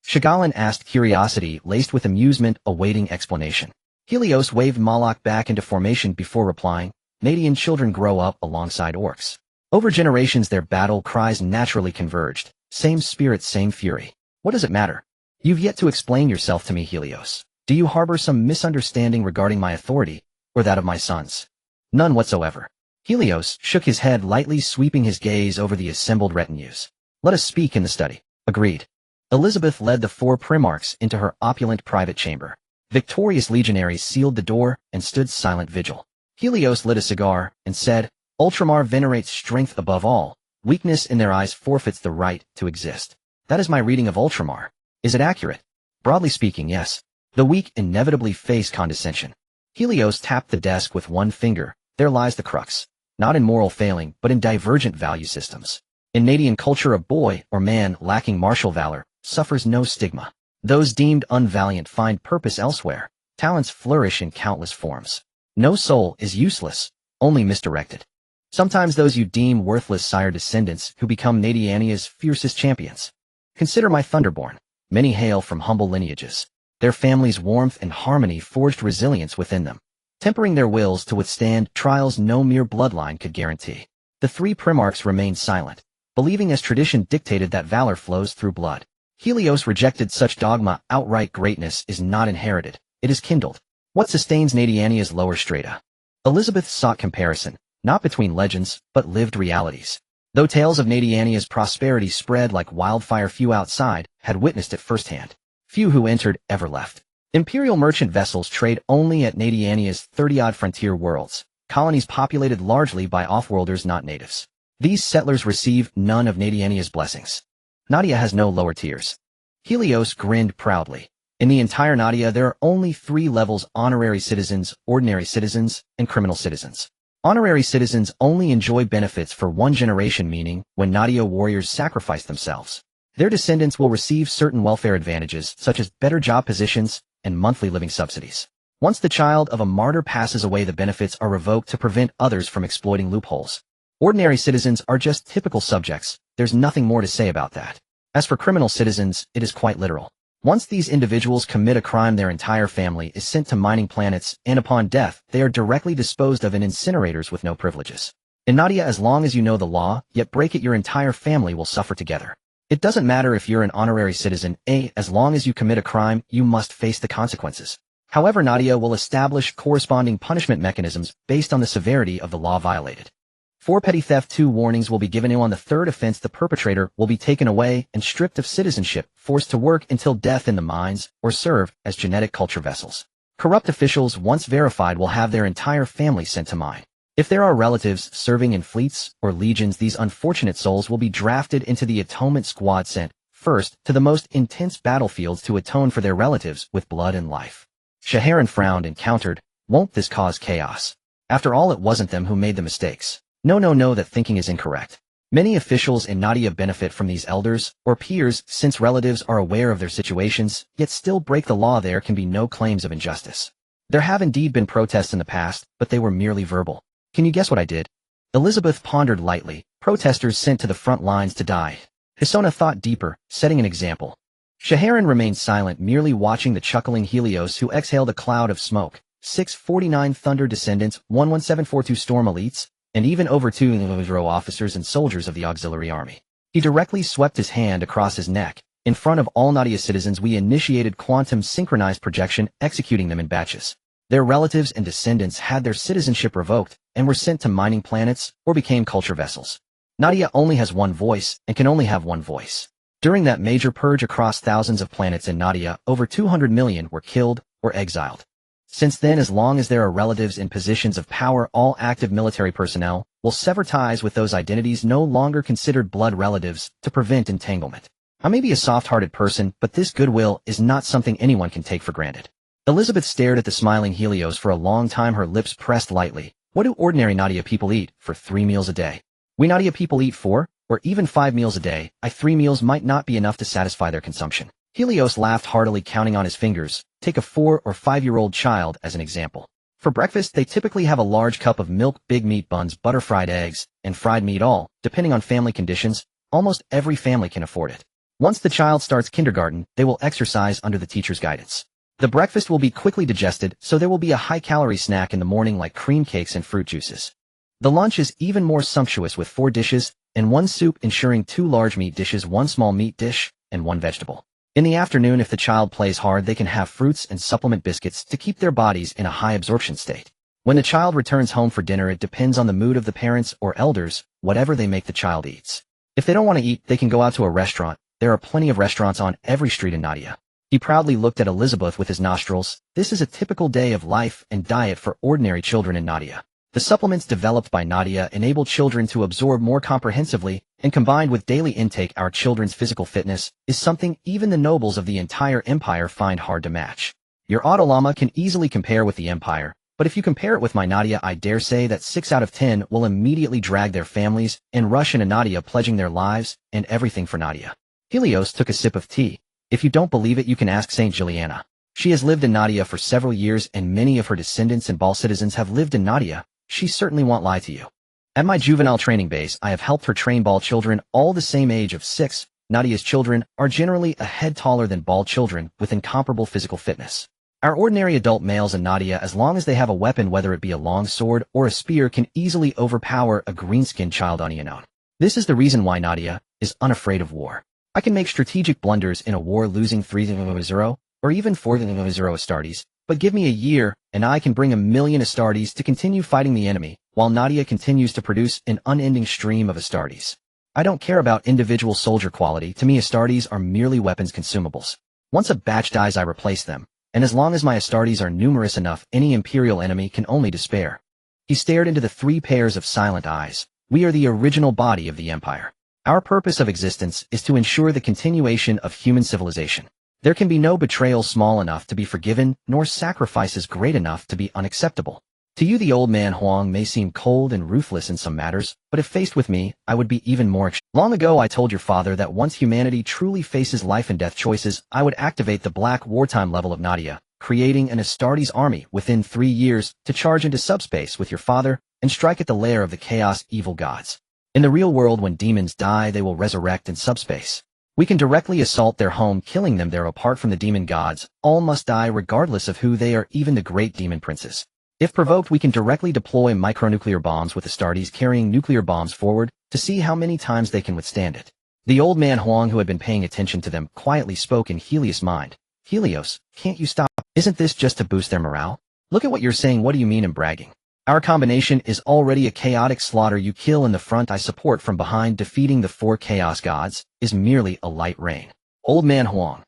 Shigalan asked, curiosity laced with amusement awaiting explanation. Helios waved Malak back into formation before replying, "Nadian children grow up alongside orcs. Over generations their battle cries naturally converged. Same spirit, same fury. What does it matter? You've yet to explain yourself to me, Helios. Do you harbor some misunderstanding regarding my authority, or that of my sons?" "None whatsoever." Helios shook his head lightly, sweeping his gaze over the assembled retinues. Let us speak in the study. Agreed. Elizabeth led the 4 Primarchs into her opulent private chamber. Victorious legionaries sealed the door and stood silent vigil. Helios lit a cigar and said, Ultramar venerates strength above all. Weakness in their eyes forfeits the right to exist. That is my reading of Ultramar. Is it accurate? Broadly speaking, yes. The weak inevitably face condescension. Helios tapped the desk with one finger. There lies the crux. Not in moral failing, but in divergent value systems. In Nadian culture, a boy or man lacking martial valor suffers no stigma. Those deemed unvaliant find purpose elsewhere. Talents flourish in countless forms. No soul is useless, only misdirected. Sometimes those you deem worthless sire descendants who become Nadiania's fiercest champions. Consider my Thunderborn. Many hail from humble lineages. Their families' warmth and harmony forged resilience within them, tempering their wills to withstand trials no mere bloodline could guarantee. The 3 Primarchs remained silent, believing as tradition dictated that valor flows through blood. Helios rejected such dogma. Outright greatness is not inherited, it is kindled. What sustains Nadiania's lower strata? Elizabeth sought comparison, not between legends, but lived realities. Though tales of Nadiania's prosperity spread like wildfire, few outside had witnessed it firsthand. Few who entered ever left. Imperial merchant vessels trade only at Nadiania's 30-odd frontier worlds, colonies populated largely by off-worlders not natives. These settlers receive none of Nadiania's blessings. Nadia has no lower tiers. Helios grinned proudly. In the entire Nadia there are only 3 levels: honorary citizens, ordinary citizens, and criminal citizens. Honorary citizens only enjoy benefits for 1 generation, meaning when Nadia warriors sacrifice themselves, their descendants will receive certain welfare advantages such as better job positions and monthly living subsidies. Once the child of a martyr passes away, the benefits are revoked to prevent others from exploiting loopholes. Ordinary citizens are just typical subjects. There's nothing more to say about that. As for criminal citizens, it is quite literal. Once these individuals commit a crime, their entire family is sent to mining planets, and upon death, they are directly disposed of in incinerators with no privileges. In Nadia, as long as you know the law, yet break it, your entire family will suffer together. It doesn't matter if you're an honorary citizen, as long as you commit a crime, you must face the consequences. However, Nadia will establish corresponding punishment mechanisms based on the severity of the law violated. For petty theft, 2 warnings will be given. On the 3rd offense, the perpetrator will be taken away and stripped of citizenship, forced to work until death in the mines, or serve as genetic culture vessels. Corrupt officials, once verified, will have their entire family sent to mine. If there are relatives serving in fleets or legions, these unfortunate souls will be drafted into the atonement squad, sent first to the most intense battlefields to atone for their relatives with blood and life. Shaharan frowned and countered, won't this cause chaos? After all, it wasn't them who made the mistakes. No, that thinking is incorrect. Many officials in Nadia benefit from these elders or peers, since relatives are aware of their situations, yet still break the law. There can be no claims of injustice. There have indeed been protests in the past, but they were merely verbal. Can you guess what I did? Elizabeth pondered lightly. Protesters sent to the front lines to die. Hisona thought deeper, setting an example. Shaharan remained silent, merely watching the chuckling Helios, who exhaled a cloud of smoke. 649 Thunder descendants, 11742 Storm elites, and even over 2 row officers and soldiers of the auxiliary army. He directly swept his hand across his neck. In front of all Nadia citizens, we initiated quantum synchronized projection, executing them in batches. Their relatives and descendants had their citizenship revoked and were sent to mining planets or became culture vessels. Nadia only has one voice and can only have one voice. During that major purge across thousands of planets in Nadia, over 200 million were killed or exiled. Since then, as long as there are relatives in positions of power, all active military personnel will sever ties with those identities no longer considered blood relatives to prevent entanglement. I may be a soft-hearted person, but this goodwill is not something anyone can take for granted. Elizabeth stared at the smiling Helios for a long time, her lips pressed lightly. What do ordinary Nadia people eat for 3 meals a day? We Nadia people eat 4, or even 5 meals a day. 3 meals might not be enough to satisfy their consumption. Helios laughed heartily, counting on his fingers. Take a 4 or 5-year-old child as an example. For breakfast, they typically have a large cup of milk, big meat buns, butter, fried eggs, and fried meat, all, depending on family conditions. Almost every family can afford it. Once the child starts kindergarten, they will exercise under the teacher's guidance. The breakfast will be quickly digested, so there will be a high-calorie snack in the morning like cream cakes and fruit juices. The lunch is even more sumptuous with 4 dishes and 1 soup, ensuring 2 large meat dishes, 1 small meat dish, and 1 vegetable. In the afternoon, if the child plays hard, they can have fruits and supplement biscuits to keep their bodies in a high absorption state. When the child returns home for dinner, it depends on the mood of the parents or elders. Whatever they make, the child eats. If they don't want to eat, they can go out to a restaurant. There are plenty of restaurants on every street in Nadia. He proudly looked at Elizabeth with his nostrils. This is a typical day of life and diet for ordinary children in Nadia. The supplements developed by Nadia enable children to absorb more comprehensively, and combined with daily intake, our children's physical fitness is something even the nobles of the entire empire find hard to match. Your Autolama can easily compare with the empire, but if you compare it with my Nadia, I dare say that 6 out of 10 will immediately drag their families and rush into Nadia, pledging their lives and everything for Nadia. Helios took a sip of tea. If you don't believe it, you can ask Saint Juliana. She has lived in Nadia for several years, and many of her descendants and Ball citizens have lived in Nadia. She certainly won't lie to you. At my juvenile training base, I have helped her train Ball children all the same age of 6. Nadia's children are generally a head taller than Ball children with incomparable physical fitness. Our ordinary adult males in Nadia, as long as they have a weapon, whether it be a long sword or a spear, can easily overpower a green-skinned child on Yanon. This is the reason why Nadia is unafraid of war. I can make strategic blunders in a war, losing 3-0 or even 4-0 Astartes, but give me a year and I can bring 1,000,000 Astartes to continue fighting the enemy, while Nadia continues to produce an unending stream of Astartes. I don't care about individual soldier quality. To me, Astartes are merely weapons consumables. Once a batch dies, I replace them, and as long as my Astartes are numerous enough, any imperial enemy can only despair. He stared into the 3 pairs of silent eyes. We are the original body of the empire. Our purpose of existence is to ensure the continuation of human civilization. There can be no betrayal small enough to be forgiven, nor sacrifices great enough to be unacceptable. To you, the old man Huang may seem cold and ruthless in some matters, but if faced with me, I would be even more. Long ago, I told your father that once humanity truly faces life and death choices, I would activate the black wartime level of Nadia, creating an Astartes army within 3 years to charge into subspace with your father and strike at the lair of the chaos evil gods. In the real world, when demons die, they will resurrect in subspace. We can directly assault their home, killing them there. Apart from the demon gods, all must die regardless of who they are, even the great demon princes. If provoked, we can directly deploy micronuclear bombs with Astartes carrying nuclear bombs forward to see how many times they can withstand it. The old man Huang, who had been paying attention to them, quietly spoke in Helios' mind. Helios, can't you stop? Isn't this just to boost their morale? Look at what you're saying. What do you mean in bragging? Our combination is already a chaotic slaughter. You kill in the front, I support from behind. Defeating the 4 chaos gods is merely a light rain. Old man Huang.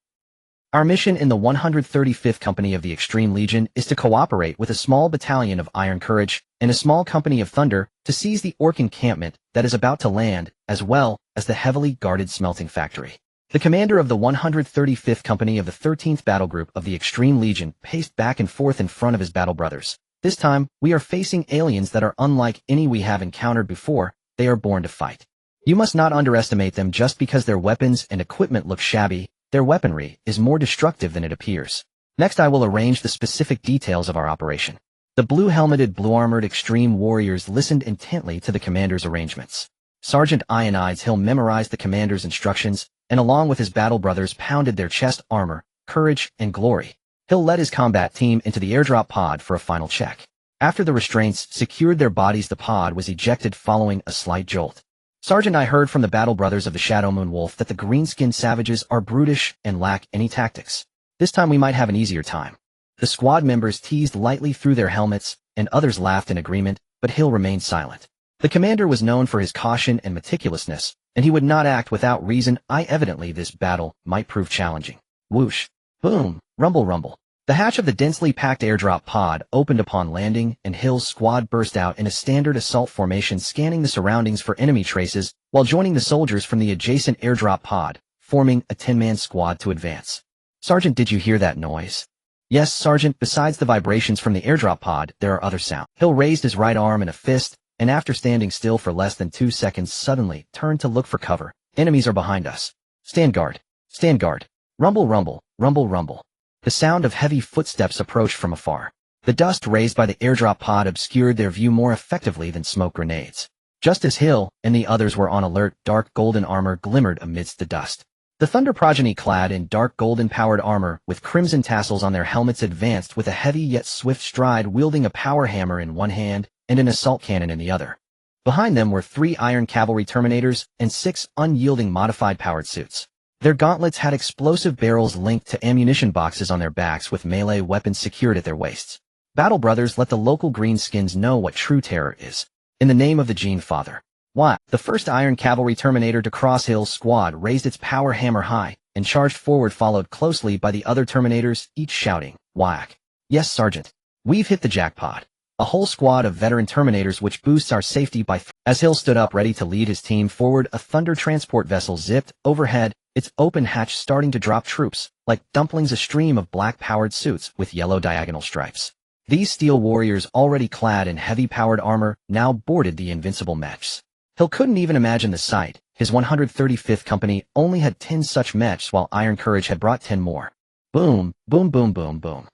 Our mission in the 135th Company of the Extreme Legion is to cooperate with a small battalion of Iron Courage and a small company of Thunder to seize the orc encampment that is about to land, as well as the heavily guarded smelting factory. The commander of the 135th Company of the 13th Battle Group of the Extreme Legion paced back and forth in front of his battle brothers. This time, we are facing aliens that are unlike any we have encountered before. They are born to fight. You must not underestimate them. Just because their weapons and equipment look shabby, their weaponry is more destructive than it appears. Next, I will arrange the specific details of our operation. The blue-helmeted, blue-armored extreme warriors listened intently to the commander's arrangements. Sergeant Ionides Hill memorized the commander's instructions, and along with his battle brothers pounded their chest armor, courage, and glory. Hill led his combat team into the airdrop pod for a final check. After the restraints secured their bodies, the pod was ejected following a slight jolt. Sergeant, I heard from the battle brothers of the Shadow Moon Wolf that the green-skinned savages are brutish and lack any tactics. This time we might have an easier time. The squad members teased lightly through their helmets, and others laughed in agreement, but Hill remained silent. The commander was known for his caution and meticulousness, and he would not act without reason. Evidently this battle might prove challenging. Whoosh! Boom! Rumble rumble. The hatch of the densely packed airdrop pod opened upon landing, and Hill's squad burst out in a standard assault formation, scanning the surroundings for enemy traces, while joining the soldiers from the adjacent airdrop pod, forming a 10-man squad to advance. Sergeant, did you hear that noise? Yes, Sergeant. Besides the vibrations from the airdrop pod, there are other sounds. Hill raised his right arm in a fist, and after standing still for less than 2 seconds, suddenly turned to look for cover. Enemies are behind us. Stand guard. Stand guard. Rumble rumble, rumble rumble. The sound of heavy footsteps approached from afar. The dust raised by the airdrop pod obscured their view more effectively than smoke grenades. Just as Hill and the others were on alert, dark golden armor glimmered amidst the dust. The Thunder progeny, clad in dark golden-powered armor with crimson tassels on their helmets, advanced with a heavy yet swift stride, wielding a power hammer in one hand and an assault cannon in the other. Behind them were 3 iron cavalry terminators and 6 unyielding modified powered suits. Their gauntlets had explosive barrels linked to ammunition boxes on their backs, with melee weapons secured at their waists. Battle brothers, let the local greenskins know what true terror is. In the name of the Gene Father. Why? The first Iron Cavalry Terminator to cross Hill's squad raised its power hammer high and charged forward, followed closely by the other Terminators, each shouting, "Whack! Yes, Sergeant. We've hit the jackpot. A whole squad of veteran Terminators, which boosts our safety by As Hill stood up ready to lead his team forward, a Thunder transport vessel zipped overhead, its open hatch starting to drop troops, like dumplings, a stream of black-powered suits with yellow diagonal stripes. These steel warriors, already clad in heavy-powered armor, now boarded the invincible mechs. Hill couldn't even imagine the sight. His 135th Company only had 10 such mechs, while Iron Courage had brought 10 more. Boom, boom, boom, boom, boom.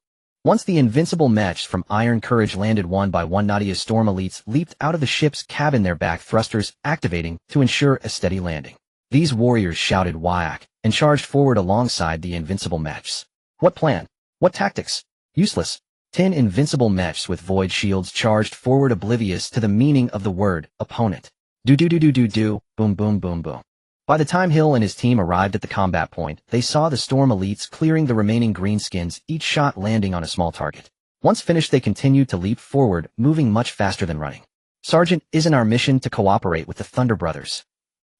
Once the invincible mechs from Iron Courage landed one by one, Nadia's Storm Elites leaped out of the ship's cabin, their back thrusters activating to ensure a steady landing. These warriors shouted "Whack!" and charged forward alongside the invincible mechs. What plan? What tactics? Useless. 10 invincible mechs with void shields charged forward, oblivious to the meaning of the word opponent. Do, boom, boom, boom, boom. By the time Hill and his team arrived at the combat point, they saw the Storm Elites clearing the remaining greenskins, each shot landing on a small target. Once finished, they continued to leap forward, moving much faster than running. "Sergeant, isn't our mission to cooperate with the Thunder Brothers?"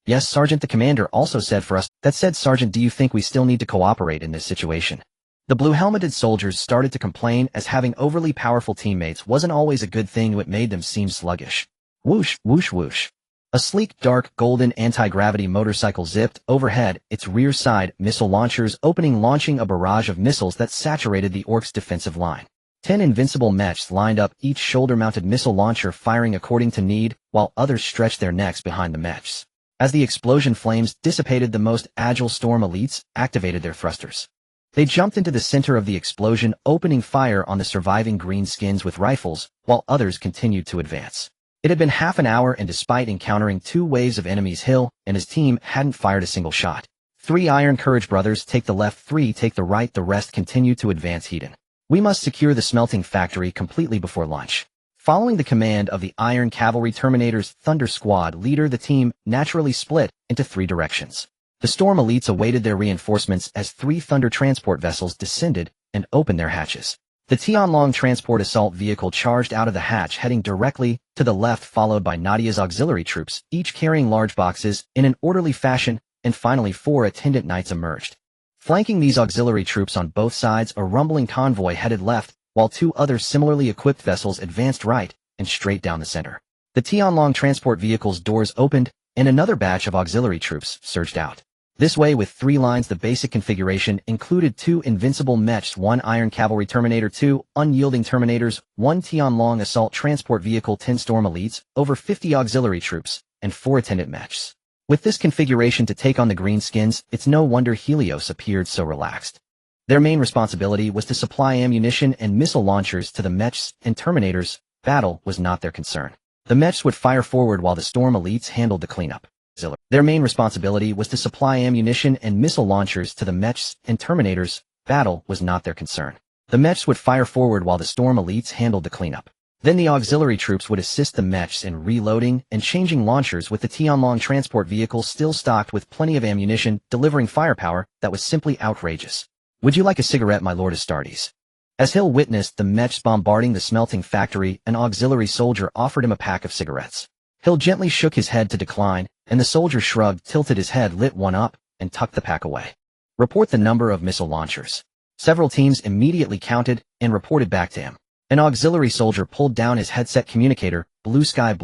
"Yes, Sergeant," the commander also said. "For us." That said, Sergeant, do you think we still need to cooperate in this situation? The blue-helmeted soldiers started to complain, as having overly powerful teammates wasn't always a good thing. It made them seem sluggish. Whoosh, whoosh, whoosh. A sleek, dark, golden anti-gravity motorcycle zipped overhead, its rear side missile launchers launching a barrage of missiles that saturated the Orcs' defensive line. 10 invincible mechs lined up, each shoulder-mounted missile launcher firing according to need, while others stretched their necks behind the mechs. As the explosion flames dissipated, the most agile Storm Elites activated their thrusters. They jumped into the center of the explosion, opening fire on the surviving greenskins with rifles, while others continued to advance. It had been half an hour, and despite encountering 2 waves of enemies, Hill and his team hadn't fired a single shot. 3 Iron Courage brothers take the left, 3 take the right, the rest continue to advance. Hedon. "We must secure the smelting factory completely before lunch." Following the command of the Iron Cavalry Terminator's Thunder Squad leader, the team naturally split into 3 directions. The Storm Elites awaited their reinforcements as 3 Thunder transport vessels descended and opened their hatches. The Tianlong transport assault vehicle charged out of the hatch, heading directly to the left, followed by Nadia's auxiliary troops, each carrying large boxes in an orderly fashion, and finally 4 attendant knights emerged. Flanking these auxiliary troops on both sides, a rumbling convoy headed left, while 2 other similarly equipped vessels advanced right and straight down the center. The Tianlong transport vehicle's doors opened, and another batch of auxiliary troops surged out. This way, with 3 lines, the basic configuration included 2 invincible mechs, 1 Iron Cavalry Terminator, 2 unyielding Terminators, 1 Tianlong assault transport vehicle, 10 Storm Elites, over 50 auxiliary troops, and 4 attendant mechs. With this configuration to take on the greenskins, it's no wonder Helios appeared so relaxed. Their main responsibility was to supply ammunition and missile launchers to the mechs and Terminators. Battle was not their concern. The mechs would fire forward while the Storm Elites handled the cleanup. Their main responsibility was to supply ammunition and missile launchers to the mechs and Terminators. Battle was not their concern. The mechs would fire forward while the Storm Elites handled the cleanup. Then the auxiliary troops would assist the mechs in reloading and changing launchers, with the Tianlong transport vehicle still stocked with plenty of ammunition, delivering firepower that was simply outrageous. "Would you like a cigarette, my Lord Astartes?" As Hill witnessed the mechs bombarding the smelting factory, an auxiliary soldier offered him a pack of cigarettes. Hill gently shook his head to decline, and the soldier shrugged, tilted his head, lit one up, and tucked the pack away. "Report the number of missile launchers." Several teams immediately counted and reported back to him. An auxiliary soldier pulled down his headset communicator. Blue sky,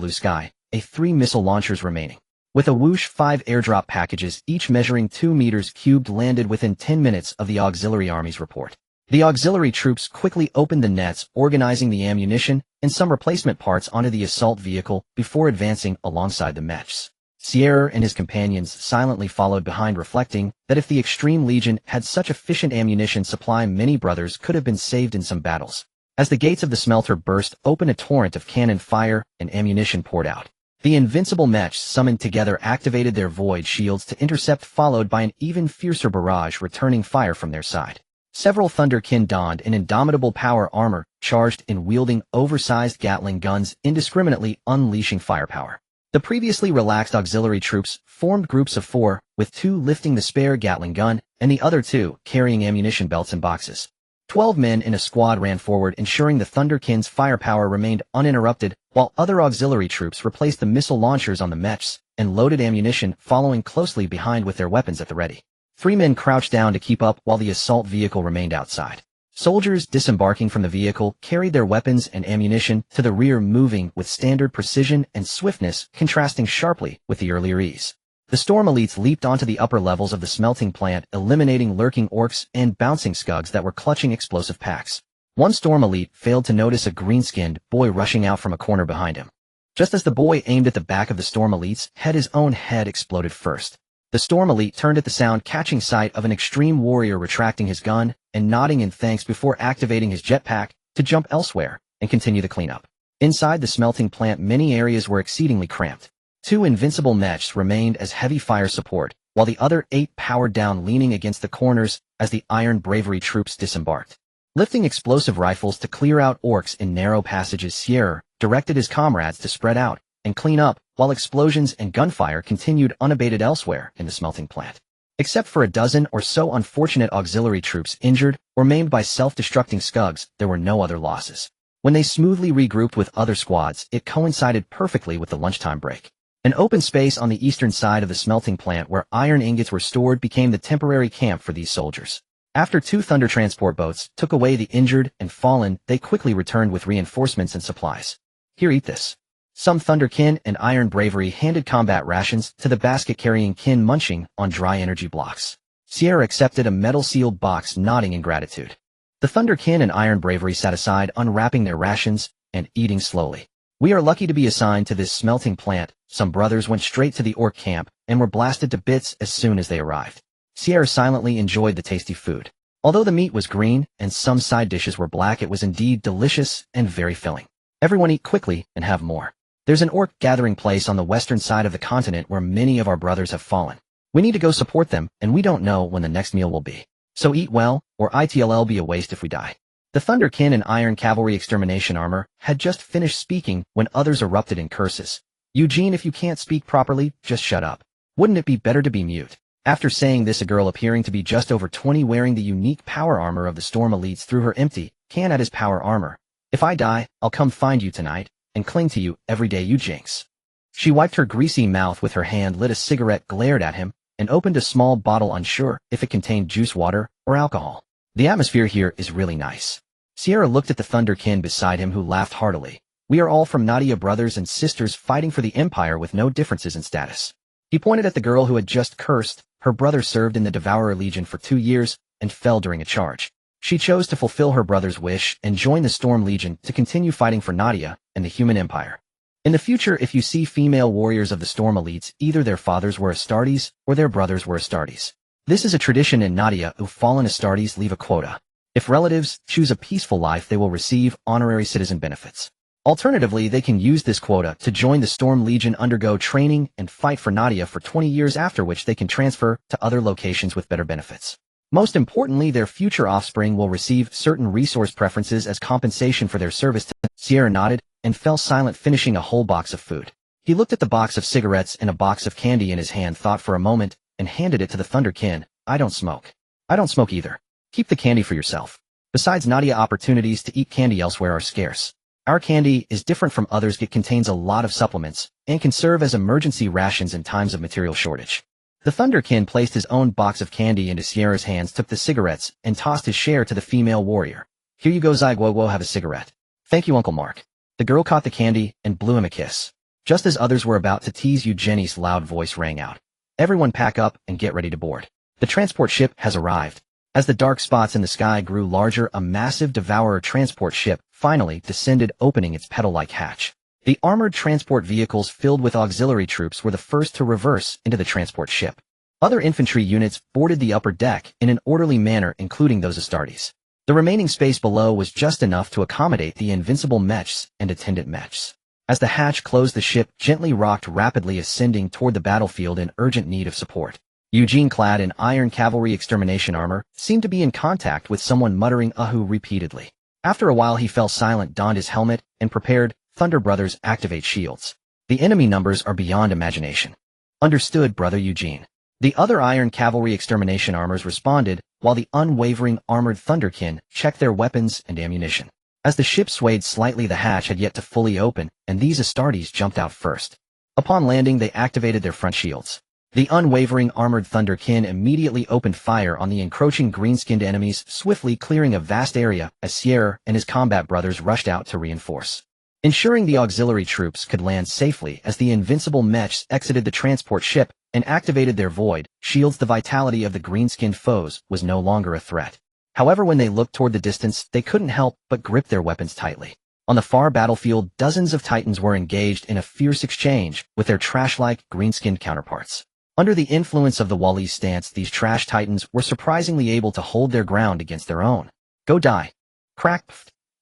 3 missile launchers remaining. With a whoosh, 5 airdrop packages, each measuring 2 meters cubed, landed within 10 minutes of the auxiliary army's report. The auxiliary troops quickly opened the nets, organizing the ammunition and some replacement parts onto the assault vehicle before advancing alongside the mechs. Sierra and his companions silently followed behind, reflecting that if the Extreme Legion had such efficient ammunition supply, many brothers could have been saved in some battles. As the gates of the smelter burst open, a torrent of cannon fire and ammunition poured out. The invincible mechs, summoned together, activated their void shields to intercept, followed by an even fiercer barrage returning fire from their side. Several Thunderkin donned in indomitable power armor, charged in, wielding oversized Gatling guns, indiscriminately unleashing firepower. The previously relaxed auxiliary troops formed groups of 4, with 2 lifting the spare Gatling gun, and the other 2 carrying ammunition belts and boxes. 12 men in a squad ran forward, ensuring the Thunderkin's firepower remained uninterrupted, while other auxiliary troops replaced the missile launchers on the mechs and loaded ammunition, following closely behind with their weapons at the ready. 3 men crouched down to keep up while the assault vehicle remained outside. Soldiers disembarking from the vehicle carried their weapons and ammunition to the rear, moving with standard precision and swiftness, contrasting sharply with the earlier ease. The Storm Elites leaped onto the upper levels of the smelting plant, eliminating lurking orcs and bouncing skugs that were clutching explosive packs. One Storm Elite failed to notice a green-skinned boy rushing out from a corner behind him. Just as the boy aimed at the back of the Storm Elite's head, his own head exploded first. The Storm Elite turned at the sound, catching sight of an extreme warrior retracting his gun and nodding in thanks before activating his jetpack to jump elsewhere and continue the cleanup. Inside the smelting plant, many areas were exceedingly cramped. 2 invincible mechs remained as heavy fire support, while the other 8 powered down, leaning against the corners as the Iron Bravery troops disembarked. Lifting explosive rifles to clear out orcs in narrow passages, Sierra directed his comrades to spread out and clean up, while explosions and gunfire continued unabated elsewhere in the smelting plant. Except for a dozen or so unfortunate auxiliary troops injured or maimed by self-destructing skugs, there were no other losses. When they smoothly regrouped with other squads, it coincided perfectly with the lunchtime break. An open space on the eastern side of the smelting plant where iron ingots were stored became the temporary camp for these soldiers. After 2 Thunder transport boats took away the injured and fallen, they quickly returned with reinforcements and supplies. Here, eat this. Some Thunderkin and Iron Bravery handed combat rations to the basket-carrying kin, munching on dry energy blocks. Sierra accepted a metal-sealed box, nodding in gratitude. The Thunderkin and Iron Bravery sat aside, unwrapping their rations and eating slowly. We are lucky to be assigned to this smelting plant. Some brothers went straight to the orc camp and were blasted to bits as soon as they arrived. Sierra silently enjoyed the tasty food. Although the meat was green and some side dishes were black, it was indeed delicious and very filling. Everyone eat quickly and have more. There's an orc gathering place on the western side of the continent where many of our brothers have fallen. We need to go support them, and we don't know when the next meal will be. So eat well, or it'll be a waste if we die. The Thunderkin and Iron Cavalry Extermination Armor had just finished speaking when others erupted in curses. Eugene, if you can't speak properly, just shut up. Wouldn't it be better to be mute? After saying this, a girl appearing to be just over 20, wearing the unique power armor of the Storm Elites, threw her empty can at his power armor. If I die, I'll come find you tonight and cling to you every day, you jinx. She wiped her greasy mouth with her hand, lit a cigarette, glared at him, and opened a small bottle, unsure if it contained juice, water, or alcohol. The atmosphere here is really nice. Sierra looked at the Thunderkin beside him, who laughed heartily. We are all from Nadia, brothers and sisters fighting for the Empire with no differences in status. He pointed at the girl who had just cursed. Her brother served in the Devourer Legion for 2 years and fell during a charge. She chose to fulfill her brother's wish and join the Storm Legion to continue fighting for Nadia and the human empire. In the future, if you see female warriors of the Storm Elites, either their fathers were Astartes or their brothers were Astartes. This is a tradition in Nadia. Who fallen Astartes leave a quota. If relatives choose a peaceful life, they will receive honorary citizen benefits. Alternatively, they can use this quota to join the Storm Legion, undergo training, and fight for Nadia for 20 years, after which they can transfer to other locations with better benefits. Most importantly, their future offspring will receive certain resource preferences as compensation for their service. Sierra nodded and fell silent, finishing a whole box of food. He looked at the box of cigarettes and a box of candy in his hand, thought for a moment, and handed it to the Thunderkin. I don't smoke. I don't smoke either. Keep the candy for yourself. Besides, Nadia, opportunities to eat candy elsewhere are scarce. Our candy is different from others. It contains a lot of supplements and can serve as emergency rations in times of material shortage. The Thunderkin placed his own box of candy into Sierra's hands, took the cigarettes, and tossed his share to the female warrior. Here you go, Zygwowo, have a cigarette. Thank you, Uncle Mark. The girl caught the candy and blew him a kiss. Just as others were about to tease, Eugenie's loud voice rang out. Everyone pack up and get ready to board. The transport ship has arrived. As the dark spots in the sky grew larger, a massive Devourer transport ship finally descended, opening its petal-like hatch. The armored transport vehicles filled with auxiliary troops were the first to reverse into the transport ship. Other infantry units boarded the upper deck in an orderly manner, including those Astartes. The remaining space below was just enough to accommodate the invincible mechs and attendant mechs. As the hatch closed, the ship gently rocked, rapidly ascending toward the battlefield in urgent need of support. Eugene, clad in Iron Cavalry Extermination armor, seemed to be in contact with someone, muttering "Ahu" repeatedly. After a while he fell silent, donned his helmet, and prepared. Thunder brothers, activate shields. The enemy numbers are beyond imagination. Understood, brother Eugene. The other Iron Cavalry Extermination armors responded, while the unwavering armored Thunderkin checked their weapons and ammunition. As the ship swayed slightly, the hatch had yet to fully open, and these Astartes jumped out first. Upon landing, they activated their front shields. The unwavering armored Thunderkin immediately opened fire on the encroaching green-skinned enemies, swiftly clearing a vast area as Sierra and his combat brothers rushed out to reinforce, ensuring the auxiliary troops could land safely as the invincible mechs exited the transport ship and activated their void shields. The vitality of the green-skinned foes was no longer a threat. However, when they looked toward the distance, they couldn't help but grip their weapons tightly. On the far battlefield, dozens of Titans were engaged in a fierce exchange with their trash-like green-skinned counterparts. Under the influence of the Wali's stance, these trash Titans were surprisingly able to hold their ground against their own. Go die. Crack.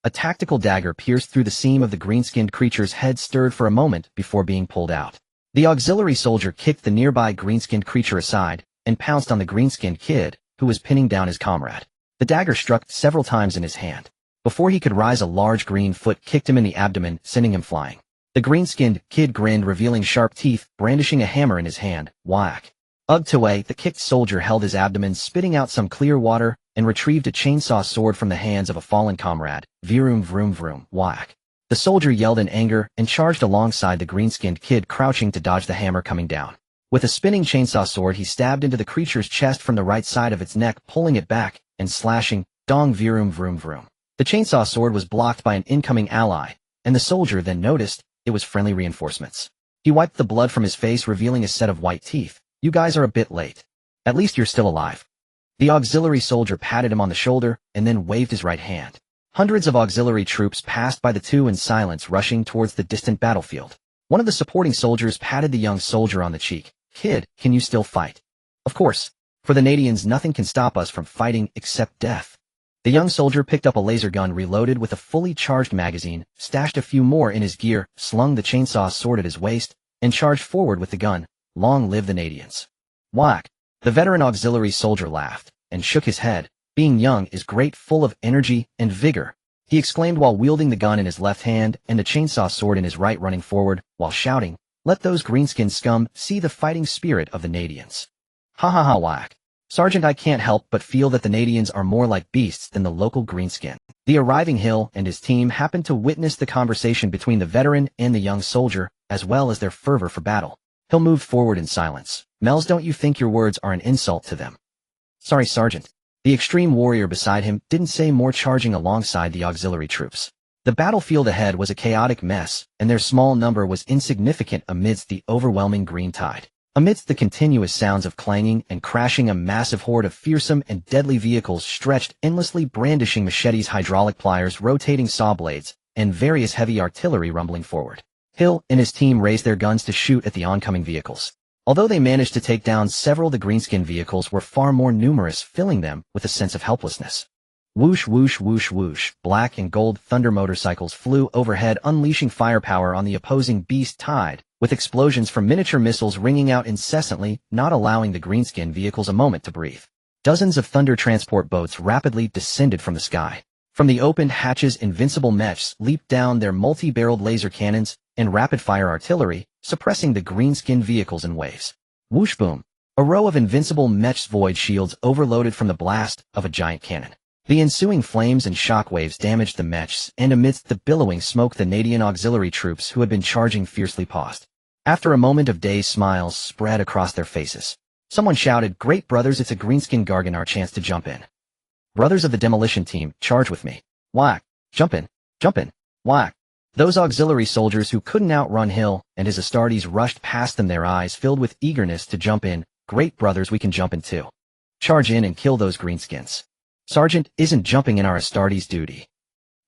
A tactical dagger pierced through the seam of the green-skinned creature's head, stirred for a moment before being pulled out. The auxiliary soldier kicked the nearby green-skinned creature aside and pounced on the green-skinned kid, who was pinning down his comrade. The dagger struck several times in his hand. Before he could rise, a large green foot kicked him in the abdomen, sending him flying. The green-skinned kid grinned, revealing sharp teeth, brandishing a hammer in his hand. Whack. Ugh-to-way, the kicked soldier held his abdomen, spitting out some clear water, and retrieved a chainsaw sword from the hands of a fallen comrade. Vroom vroom vroom. Whack. The soldier yelled in anger and charged alongside the green-skinned kid, crouching to dodge the hammer coming down. With a spinning chainsaw sword, he stabbed into the creature's chest from the right side of its neck, pulling it back and slashing. Dong vroom vroom vroom. The chainsaw sword was blocked by an incoming ally, and the soldier then noticed it was friendly reinforcements. He wiped the blood from his face, revealing a set of white teeth. You guys are a bit late. At least you're still alive. The auxiliary soldier patted him on the shoulder and then waved his right hand. Hundreds of auxiliary troops passed by the two in silence, rushing towards the distant battlefield. One of the supporting soldiers patted the young soldier on the cheek. Kid, can you still fight? Of course. For the Nadians, nothing can stop us from fighting except death. The young soldier picked up a laser gun, reloaded with a fully charged magazine, stashed a few more in his gear, slung the chainsaw sword at his waist, and charged forward with the gun. Long live the Nadians. Whack. The veteran auxiliary soldier laughed and shook his head. Being young is great, full of energy and vigor, he exclaimed while wielding the gun in his left hand and the chainsaw sword in his right, running forward while shouting, "Let those green-skinned scum see the fighting spirit of the Nadians." Ha ha ha. Whack. Sergeant, I can't help but feel that the Nadians are more like beasts than the local greenskin. The arriving Hill and his team happened to witness the conversation between the veteran and the young soldier, as well as their fervor for battle. Hill moved forward in silence. Mel's, don't you think your words are an insult to them? Sorry, Sergeant. The extreme warrior beside him didn't say more, charging alongside the auxiliary troops. The battlefield ahead was a chaotic mess, and their small number was insignificant amidst the overwhelming green tide. Amidst the continuous sounds of clanging and crashing, a massive horde of fearsome and deadly vehicles stretched endlessly, brandishing machetes, hydraulic pliers, rotating saw blades, and various heavy artillery rumbling forward. Hill and his team raised their guns to shoot at the oncoming vehicles. Although they managed to take down several, the greenskin vehicles were far more numerous, filling them with a sense of helplessness. Whoosh whoosh whoosh whoosh, black and gold thunder motorcycles flew overhead, unleashing firepower on the opposing beast tide, with explosions from miniature missiles ringing out incessantly, not allowing the greenskin vehicles a moment to breathe. Dozens of thunder transport boats rapidly descended from the sky. From the opened hatches, invincible mechs leaped down, their multi-barreled laser cannons and rapid-fire artillery, suppressing the green-skinned vehicles in waves. Whoosh boom. A row of invincible mechs void shields overloaded from the blast of a giant cannon. The ensuing flames and shockwaves damaged the mechs, and amidst the billowing smoke, the Nadian auxiliary troops who had been charging fiercely paused. After a moment of dazed, smiles spread across their faces. Someone shouted, "Great brothers, it's a greenskin Gargan, our chance to jump in. Brothers of the demolition team, charge with me." Whack. Jump in. Jump in. Whack. Those auxiliary soldiers who couldn't outrun Hill and his Astartes rushed past them, their eyes filled with eagerness to jump in. "Great brothers, we can jump in too. Charge in and kill those greenskins." "Sergeant, isn't jumping in our Astartes' duty?"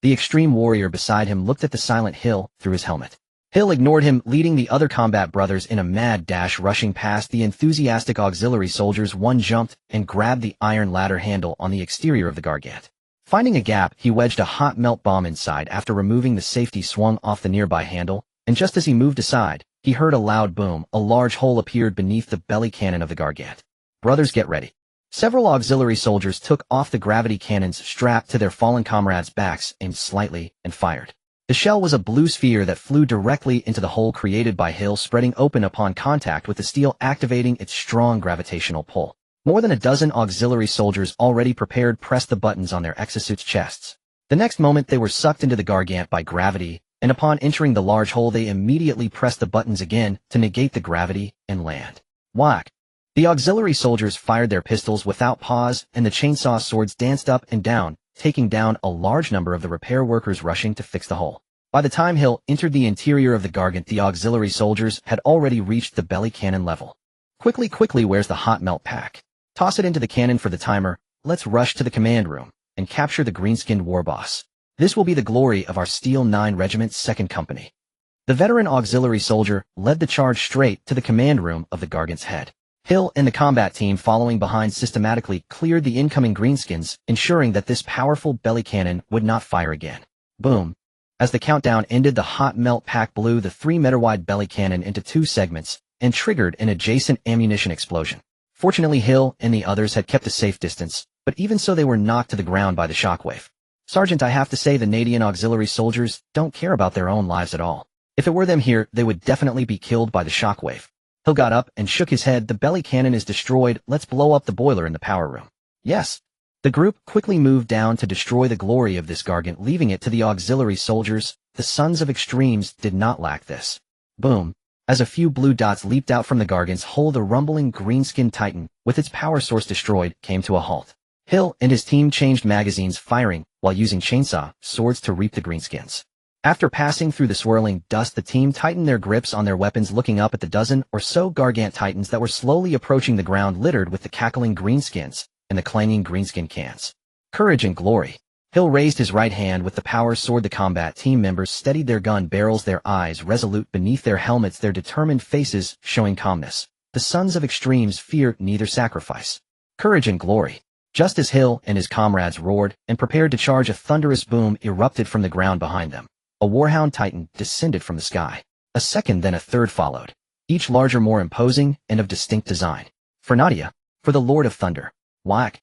The extreme warrior beside him looked at the silent Hill through his helmet. Hill ignored him, leading the other combat brothers in a mad dash, rushing past the enthusiastic auxiliary soldiers. One jumped and grabbed the iron ladder handle on the exterior of the Gargant. Finding a gap, he wedged a hot melt bomb inside. After removing the safety swung off the nearby handle, and just as he moved aside, he heard a loud boom. A large hole appeared beneath the belly cannon of the Gargant. "Brothers, get ready." Several auxiliary soldiers took off the gravity cannons strapped to their fallen comrades' backs, aimed slightly, and fired. The shell was a blue sphere that flew directly into the hole created by Hill, spreading open upon contact with the steel, activating its strong gravitational pull. More than a dozen auxiliary soldiers already prepared pressed the buttons on their exosuits' chests. The next moment they were sucked into the gargant by gravity, and upon entering the large hole they immediately pressed the buttons again to negate the gravity and land. Whack! The auxiliary soldiers fired their pistols without pause, and the chainsaw swords danced up and down, taking down a large number of the repair workers rushing to fix the hole. By the time Hill entered the interior of the gargant, the auxiliary soldiers had already reached the belly cannon level. Quickly, where's the hot melt pack? Toss it into the cannon for the timer. Let's rush to the command room and capture the green-skinned war boss. This will be the glory of our Steel 9 Regiment's 2nd Company. The veteran auxiliary soldier led the charge straight to the command room of the gargant's head. Hill and the combat team following behind systematically cleared the incoming greenskins, ensuring that this powerful belly cannon would not fire again. Boom! As the countdown ended, the hot melt pack blew the 3-meter-wide belly cannon into 2 segments and triggered an adjacent ammunition explosion. Fortunately, Hill and the others had kept a safe distance, but even so they were knocked to the ground by the shockwave. Sergeant, I have to say the Nadian auxiliary soldiers don't care about their own lives at all. If it were them here, they would definitely be killed by the shockwave. Hill got up and shook his head. The belly cannon is destroyed. Let's blow up the boiler in the power room. Yes. The group quickly moved down to destroy the glory of this gargant, leaving it to the auxiliary soldiers. The Sons of Extremes did not lack this. Boom. As a few blue dots leaped out from the gargant's hole, the rumbling greenskin titan, with its power source destroyed, came to a halt. Hill and his team changed magazines, firing while using chainsaw swords to reap the greenskins. After passing through the swirling dust, the team tightened their grips on their weapons, looking up at the dozen or so gargant titans that were slowly approaching the ground, littered with the cackling greenskins and the clanging greenskin cans. Courage and glory. Hill raised his right hand with the power sword. The combat team members steadied their gun barrels, their eyes resolute beneath their helmets, their determined faces showing calmness. The Sons of Extremes fear neither sacrifice. Courage and glory. Just as Hill and his comrades roared and prepared to charge, a thunderous boom erupted from the ground behind them. A Warhound Titan descended from the sky. A second, then a third followed, each larger, more imposing, and of distinct design. For Nadia, for the Lord of Thunder. Whack!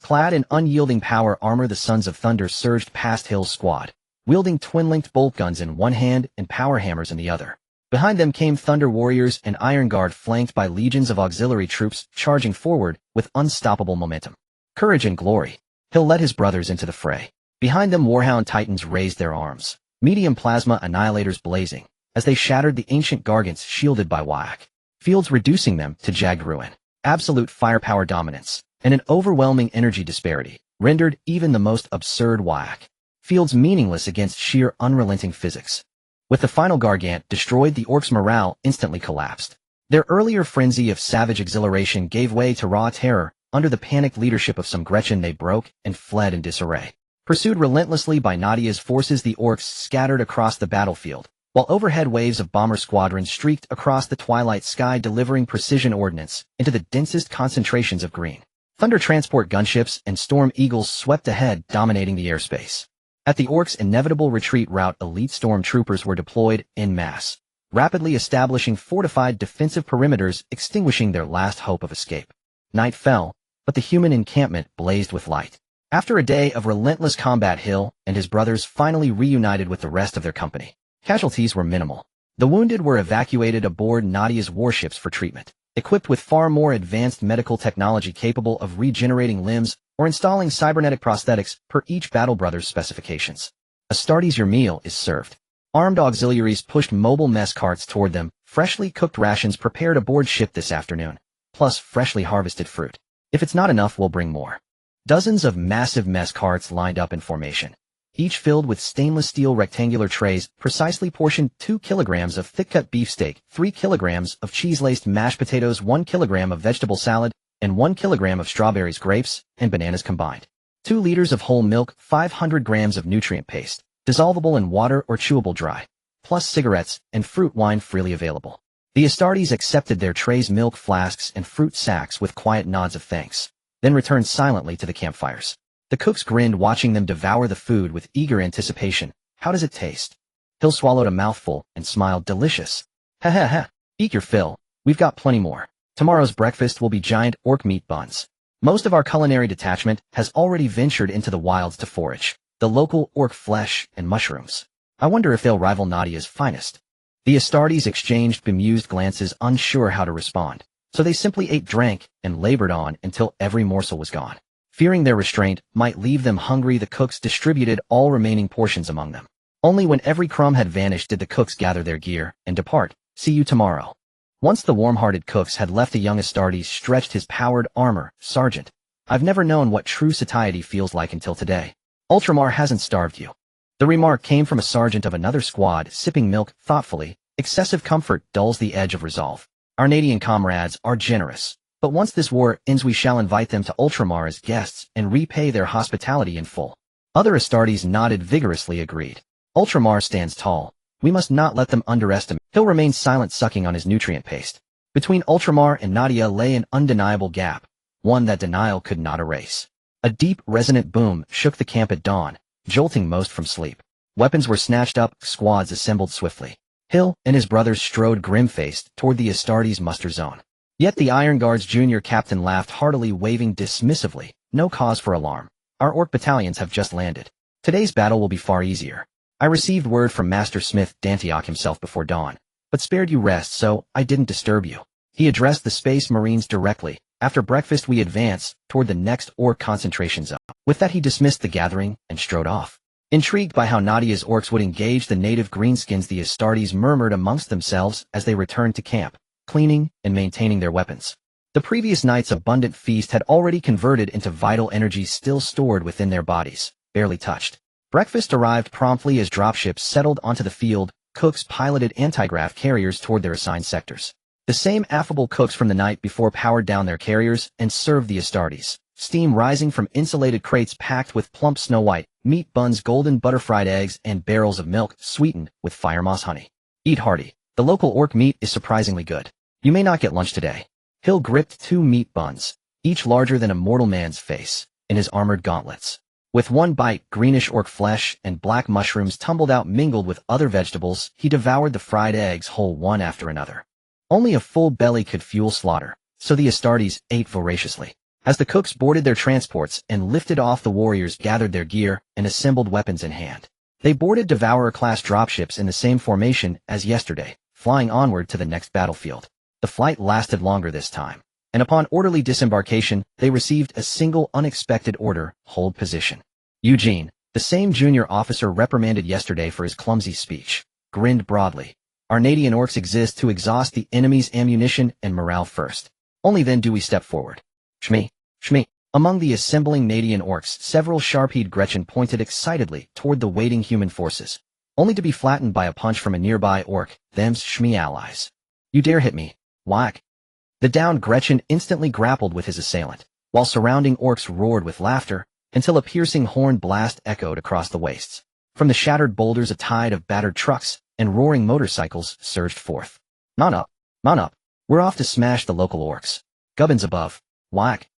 Clad in unyielding power armor, the Sons of Thunder surged past Hill's squad, wielding twin-linked bolt guns in one hand and power hammers in the other. Behind them came Thunder Warriors and Iron Guard, flanked by legions of auxiliary troops, charging forward with unstoppable momentum. Courage and glory. Hill led his brothers into the fray. Behind them, Warhound Titans raised their arms, medium plasma annihilators blazing, as they shattered the ancient gargants shielded by whack fields, reducing them to jagged ruin. Absolute firepower dominance and an overwhelming energy disparity rendered even the most absurd whack fields meaningless against sheer unrelenting physics. With the final gargant destroyed, the orcs' morale instantly collapsed. Their earlier frenzy of savage exhilaration gave way to raw terror. Under the panicked leadership of some Gretchen, they broke and fled in disarray. Pursued relentlessly by Nadia's forces, the orcs scattered across the battlefield, while overhead waves of bomber squadrons streaked across the twilight sky, delivering precision ordnance into the densest concentrations of green. Thunder transport gunships and Storm Eagles swept ahead, dominating the airspace. At the orcs' inevitable retreat route, elite stormtroopers were deployed en masse, rapidly establishing fortified defensive perimeters, extinguishing their last hope of escape. Night fell, but the human encampment blazed with light. After a day of relentless combat, Hill and his brothers finally reunited with the rest of their company. Casualties were minimal. The wounded were evacuated aboard Nadia's warships for treatment, equipped with far more advanced medical technology capable of regenerating limbs or installing cybernetic prosthetics per each battle brother's specifications. Astartes, your meal is served. Armed auxiliaries pushed mobile mess carts toward them, freshly cooked rations prepared aboard ship this afternoon, plus freshly harvested fruit. If it's not enough, we'll bring more. Dozens of massive mess carts lined up in formation, each filled with stainless steel rectangular trays, precisely portioned 2 kilograms of thick-cut beefsteak, 3 kilograms of cheese-laced mashed potatoes, 1 kilogram of vegetable salad, and 1 kilogram of strawberries, grapes, and bananas combined. 2 liters of whole milk, 500 grams of nutrient paste, dissolvable in water or chewable dry, plus cigarettes and fruit wine freely available. The Astartes accepted their trays, milk flasks, and fruit sacks with quiet nods of thanks, then returned silently to the campfires. The cooks grinned, watching them devour the food with eager anticipation. How does it taste? Hill swallowed a mouthful and smiled. Delicious. Ha ha ha. Eat your fill. We've got plenty more. Tomorrow's breakfast will be giant orc meat buns. Most of our culinary detachment has already ventured into the wilds to forage the local orc flesh and mushrooms. I wonder if they'll rival Nadia's finest. The Astartes exchanged bemused glances, unsure how to respond. So they simply ate, drank, and labored on until every morsel was gone. Fearing their restraint might leave them hungry, the cooks distributed all remaining portions among them. Only when every crumb had vanished did the cooks gather their gear and depart. See you tomorrow. Once the warm-hearted cooks had left, the young Astartes stretched his powered armor. Sergeant, I've never known what true satiety feels like until today. Ultramar hasn't starved you. The remark came from a sergeant of another squad, sipping milk thoughtfully. Excessive comfort dulls the edge of resolve. Our Nadian comrades are generous, but once this war ends we shall invite them to Ultramar as guests and repay their hospitality in full. Other Astartes nodded vigorously, agreed. Ultramar stands tall. We must not let them underestimate. He'll remain silent, sucking on his nutrient paste. Between Ultramar and Nadia lay an undeniable gap, one that denial could not erase. A deep, resonant boom shook the camp at dawn, jolting most from sleep. Weapons were snatched up, squads assembled swiftly. Hill and his brothers strode grim-faced toward the Astartes muster zone. Yet the Iron Guard's junior captain laughed heartily, waving dismissively. No cause for alarm. Our Orc battalions have just landed. Today's battle will be far easier. I received word from Master Smith Dantiok himself before dawn, but spared you rest, so I didn't disturb you. He addressed the Space Marines directly. After breakfast we advance toward the next Orc concentration zone. With that he dismissed the gathering and strode off. Intrigued by how Nadia's orcs would engage the native greenskins, the Astartes murmured amongst themselves as they returned to camp, cleaning and maintaining their weapons. The previous night's abundant feast had already converted into vital energy still stored within their bodies, barely touched. Breakfast arrived promptly as dropships settled onto the field. Cooks piloted antigrav carriers toward their assigned sectors. The same affable cooks from the night before powered down their carriers and served the Astartes. Steam rising from insulated crates packed with plump snow-white meat buns, golden butter-fried eggs, and barrels of milk sweetened with fire moss honey. Eat hearty. The local orc meat is surprisingly good. You may not get lunch today. Hill gripped 2 meat buns, each larger than a mortal man's face, in his armored gauntlets. With one bite, greenish orc flesh and black mushrooms tumbled out mingled with other vegetables. He devoured the fried eggs whole one after another. Only a full belly could fuel slaughter, so the Astartes ate voraciously. As the cooks boarded their transports and lifted off, the warriors gathered their gear and assembled weapons in hand. They boarded Devourer-class dropships in the same formation as yesterday, flying onward to the next battlefield. The flight lasted longer this time, and upon orderly disembarkation, they received a single unexpected order: hold position. Eugene, the same junior officer reprimanded yesterday for his clumsy speech, grinned broadly. Our Nadian orcs exist to exhaust the enemy's ammunition and morale first. Only then do we step forward. Shmi, Shmi. Among the assembling Nadian orcs, several sharp-eyed Gretchen pointed excitedly toward the waiting human forces, only to be flattened by a punch from a nearby orc. Them's Shmi allies. You dare hit me? Whack. The downed Gretchen instantly grappled with his assailant, while surrounding orcs roared with laughter, until a piercing horn blast echoed across the wastes. From the shattered boulders a tide of battered trucks and roaring motorcycles surged forth. Mount up, mount up. We're off to smash the local orcs. Gubbins above. Whack.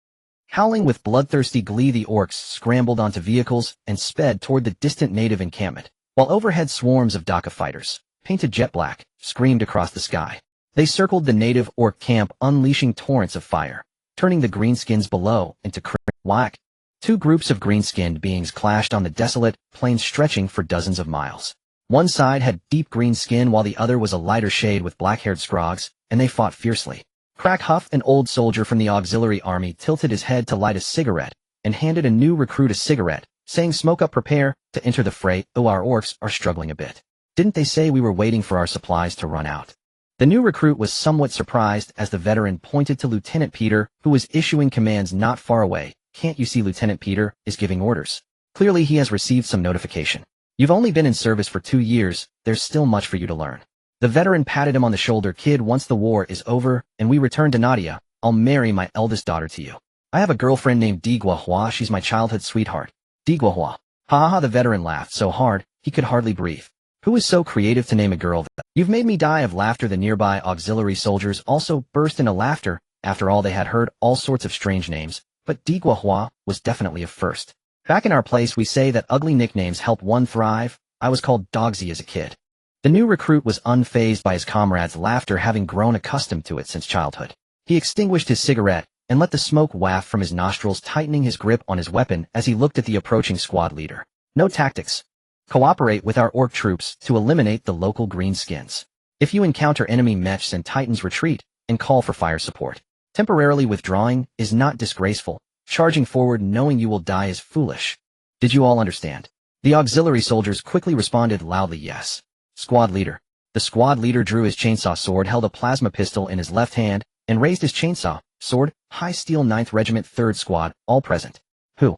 Howling with bloodthirsty glee, the orcs scrambled onto vehicles and sped toward the distant native encampment, while overhead swarms of Daka fighters, painted jet black, screamed across the sky. They circled the native orc camp, unleashing torrents of fire, turning the greenskins below into whack. 2 groups of green-skinned beings clashed on the desolate plain stretching for dozens of miles. One side had deep green skin while the other was a lighter shade with black-haired scrogs, and they fought fiercely. Crack Huff, an old soldier from the auxiliary army, tilted his head to light a cigarette and handed a new recruit a cigarette, saying, "Smoke up, prepare to enter the fray. Oh, our orcs are struggling a bit. Didn't they say we were waiting for our supplies to run out?" The new recruit was somewhat surprised as the veteran pointed to Lieutenant Peter, who was issuing commands not far away. "Can't you see Lieutenant Peter is giving orders? Clearly he has received some notification. You've only been in service for 2 years, there's still much for you to learn." The veteran patted him on the shoulder. "Kid, once the war is over and we return to Nadia, I'll marry my eldest daughter to you. I have a girlfriend named Digua Hua, she's my childhood sweetheart." Digua Hua. Ha ha, the veteran laughed so hard, he could hardly breathe. Who is so creative to name a girl that? You've made me die of laughter. The nearby auxiliary soldiers also burst into laughter. After all, they had heard all sorts of strange names, but Digua Hua was definitely a first. Back in our place we say that ugly nicknames help one thrive. I was called Dogsy as a kid. The new recruit was unfazed by his comrades' laughter, having grown accustomed to it since childhood. He extinguished his cigarette and let the smoke waft from his nostrils, tightening his grip on his weapon as he looked at the approaching squad leader. "No tactics. Cooperate with our orc troops to eliminate the local greenskins. If you encounter enemy mechs and Titans, retreat. and call for fire support. Temporarily withdrawing is not disgraceful. Charging forward knowing you will die is foolish. Did you all understand? The auxiliary soldiers quickly responded loudly yes. Squad leader. The squad leader drew his chainsaw sword, held a plasma pistol in his left hand, and raised his chainsaw sword. High Steel 9th Regiment 3rd Squad, all present. Who?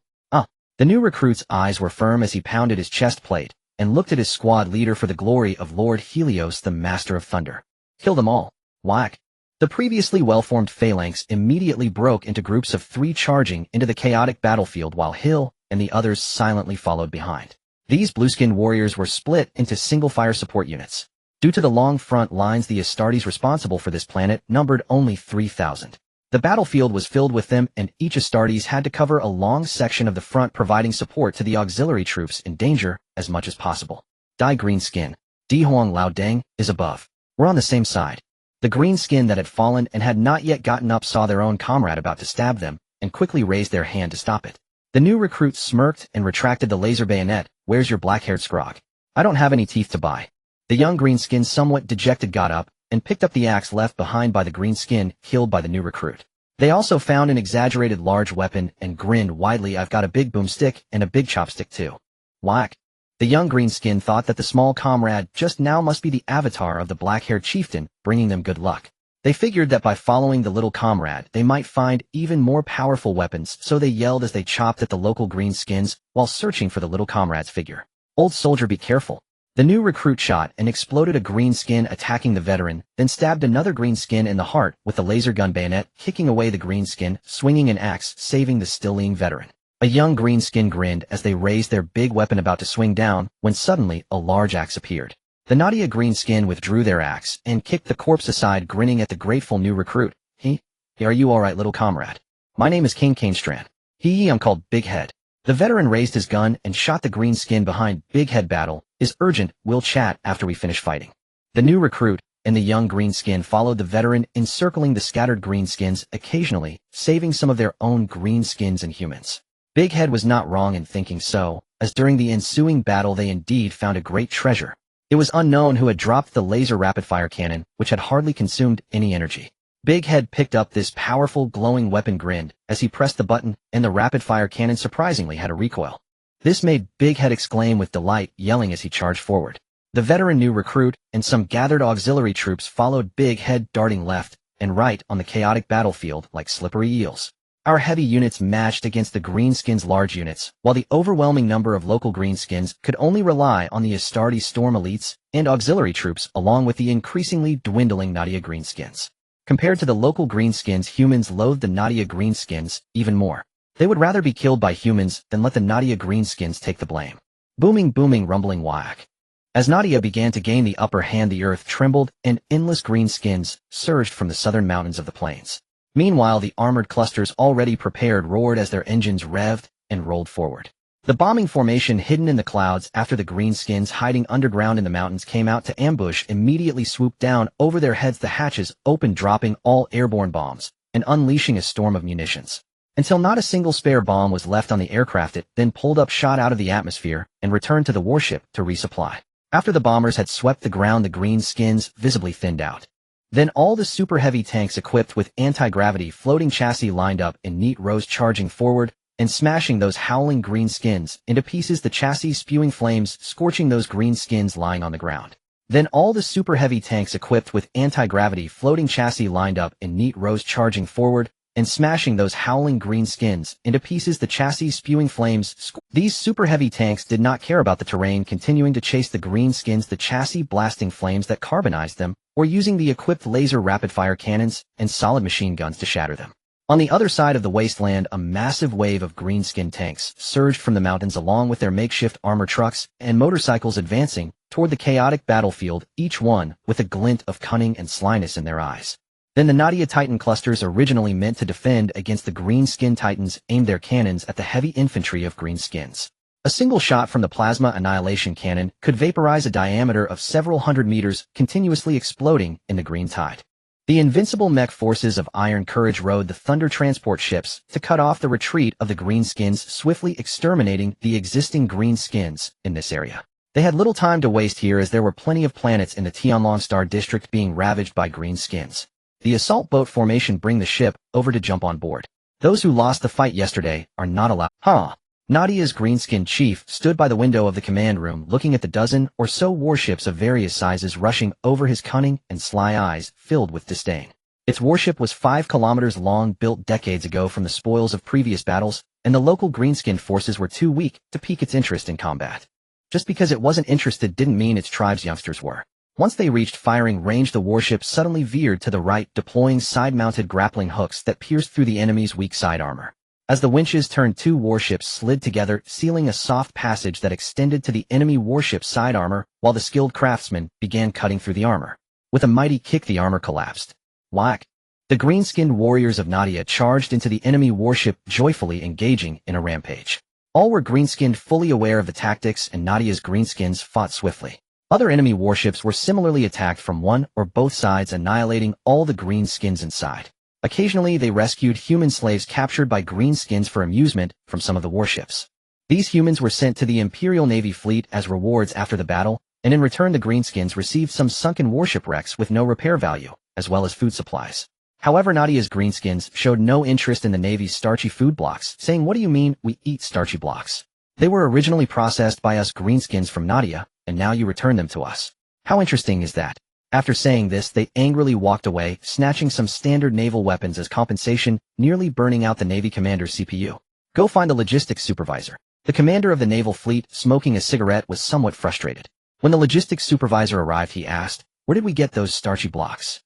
The new recruit's eyes were firm as he pounded his chest plate and looked at his squad leader. For the glory of Lord Helios, the Master of Thunder. Kill them all. Whack. The previously well-formed phalanx immediately broke into groups of 3, charging into the chaotic battlefield while Hill and the others silently followed behind. These blueskin warriors were split into single fire support units. Due to the long front lines, the Astartes responsible for this planet numbered only 3,000. The battlefield was filled with them, and each Astartes had to cover a long section of the front, providing support to the auxiliary troops in danger as much as possible. Die green skin. Emperor Lao Deng is above. We're on the same side. The green skin that had fallen and had not yet gotten up saw their own comrade about to stab them, and quickly raised their hand to stop it. The new recruit smirked and retracted the laser bayonet. Where's your black-haired scrog? I don't have any teeth to buy. The young green skin, somewhat dejected, got up and picked up the axe left behind by the green skin killed by the new recruit. They also found an exaggerated large weapon and grinned widely. I've got a big boomstick and a big chopstick too. Whack. The young green skin thought that the small comrade just now must be the avatar of the black-haired chieftain, bringing them good luck. They figured that by following the little comrade, they might find even more powerful weapons, so they yelled as they chopped at the local green skins while searching for the little comrade's figure. Old soldier, be careful. The new recruit shot and exploded a green skin, attacking the veteran, then stabbed another green skin in the heart with the laser gun bayonet, kicking away the green skin, swinging an axe, saving the still-lean veteran. A young green skin grinned as they raised their big weapon about to swing down, when suddenly a large axe appeared. The Nadia green skin withdrew their axe and kicked the corpse aside, grinning at the grateful new recruit. Hey, are you alright, little comrade? My name is King Canestrand. I'm called Big Head. The veteran raised his gun and shot the green skin behind. Big Head, battle is urgent. We'll chat after we finish fighting. The new recruit and the young green skin followed the veteran, encircling the scattered green skins, occasionally saving some of their own green skins and humans. Big Head was not wrong in thinking so, as during the ensuing battle they indeed found a great treasure. It was unknown who had dropped the laser rapid-fire cannon, which had hardly consumed any energy. Big Head picked up this powerful glowing weapon, grinned as he pressed the button, and the rapid-fire cannon surprisingly had a recoil. This made Big Head exclaim with delight, yelling as he charged forward. The veteran new recruit and some gathered auxiliary troops followed Big Head, darting left and right on the chaotic battlefield like slippery eels. Our heavy units matched against the greenskins' large units, while the overwhelming number of local greenskins could only rely on the Astartes storm elites and auxiliary troops, along with the increasingly dwindling Nadia greenskins. Compared to the local greenskins, humans loathed the Nadia greenskins even more. They would rather be killed by humans than let the Nadia greenskins take the blame. Booming, rumbling whack. As Nadia began to gain the upper hand, the earth trembled and endless greenskins surged from the southern mountains of the plains. Meanwhile, the armored clusters already prepared roared as their engines revved and rolled forward. The bombing formation hidden in the clouds after the greenskins hiding underground in the mountains came out to ambush immediately swooped down over their heads, the hatches open, dropping all airborne bombs and unleashing a storm of munitions. Until not a single spare bomb was left on the aircraft, it then pulled up, shot out of the atmosphere, and returned to the warship to resupply. After the bombers had swept the ground, the greenskins visibly thinned out. Then all the super heavy tanks equipped with anti-gravity floating chassis lined up in neat rows, charging forward and smashing those howling green skins into pieces, the chassis spewing flames, scorching those green skins lying on the ground. Then all the super heavy tanks equipped with anti-gravity floating chassis lined up in neat rows, charging forward and smashing those howling green skins into pieces, the chassis spewing flames. These super heavy tanks did not care about the terrain, continuing to chase the green skins, the chassis blasting flames that carbonized them, or using the equipped laser rapid-fire cannons and solid machine guns to shatter them. On the other side of the wasteland, a massive wave of greenskin tanks surged from the mountains, along with their makeshift armor trucks and motorcycles, advancing toward the chaotic battlefield, each one with a glint of cunning and slyness in their eyes. Then the Nadia Titan clusters, originally meant to defend against the greenskin Titans, aimed their cannons at the heavy infantry of greenskins. A single shot from the plasma annihilation cannon could vaporize a diameter of several hundred meters, continuously exploding in the green tide. The invincible mech forces of Iron Courage rode the Thunder transport ships to cut off the retreat of the greenskins, swiftly exterminating the existing greenskins in this area. They had little time to waste here, as there were plenty of planets in the Tianlong Star district being ravaged by greenskins. The assault boat formation bring the ship over to jump on board. Those who lost the fight yesterday are not allowed. Nadia's green-skinned chief stood by the window of the command room looking at the dozen or so warships of various sizes rushing over his cunning and sly eyes filled with disdain. Its warship was 5 kilometers long, built decades ago from the spoils of previous battles, and the local green-skinned forces were too weak to pique its interest in combat. Just because it wasn't interested didn't mean its tribe's youngsters were. Once they reached firing range, the warship suddenly veered to the right, deploying side-mounted grappling hooks that pierced through the enemy's weak side armor. As the winches turned, 2 warships slid together, sealing a soft passage that extended to the enemy warship's side armor, while the skilled craftsmen began cutting through the armor. With a mighty kick, the armor collapsed. Whack! The green-skinned warriors of Nadia charged into the enemy warship, joyfully engaging in a rampage. All were green-skinned, fully aware of the tactics, and Nadia's greenskins fought swiftly. Other enemy warships were similarly attacked from one or both sides, annihilating all the greenskins inside. Occasionally, they rescued human slaves captured by greenskins for amusement from some of the warships. These humans were sent to the Imperial Navy fleet as rewards after the battle, and in return the greenskins received some sunken warship wrecks with no repair value, as well as food supplies. However, Nadia's greenskins showed no interest in the Navy's starchy food blocks, saying, "What do you mean, we eat starchy blocks? They were originally processed by us greenskins from Nadia, and now you return them to us. How interesting is that?" After saying this, they angrily walked away, snatching some standard naval weapons as compensation, nearly burning out the Navy commander's CPU. "Go find the logistics supervisor." The commander of the naval fleet, smoking a cigarette, was somewhat frustrated. When the logistics supervisor arrived, he asked, "Where did we get those starchy blocks?"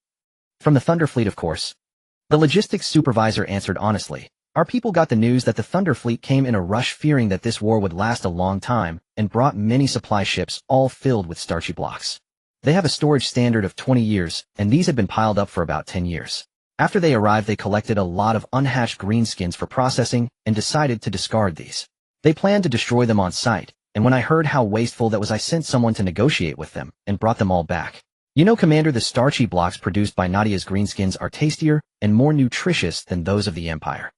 "From the Thunder Fleet, of course." The logistics supervisor answered honestly. "Our people got the news that the Thunder Fleet came in a rush, fearing that this war would last a long time, and brought many supply ships, all filled with starchy blocks. They have a storage standard of 20 years, and these had been piled up for about 10 years. After they arrived, they collected a lot of unhatched greenskins for processing and decided to discard these. They planned to destroy them on sight, and when I heard how wasteful that was, I sent someone to negotiate with them and brought them all back. You know, Commander, the starchy blocks produced by Nadia's greenskins are tastier and more nutritious than those of the Empire."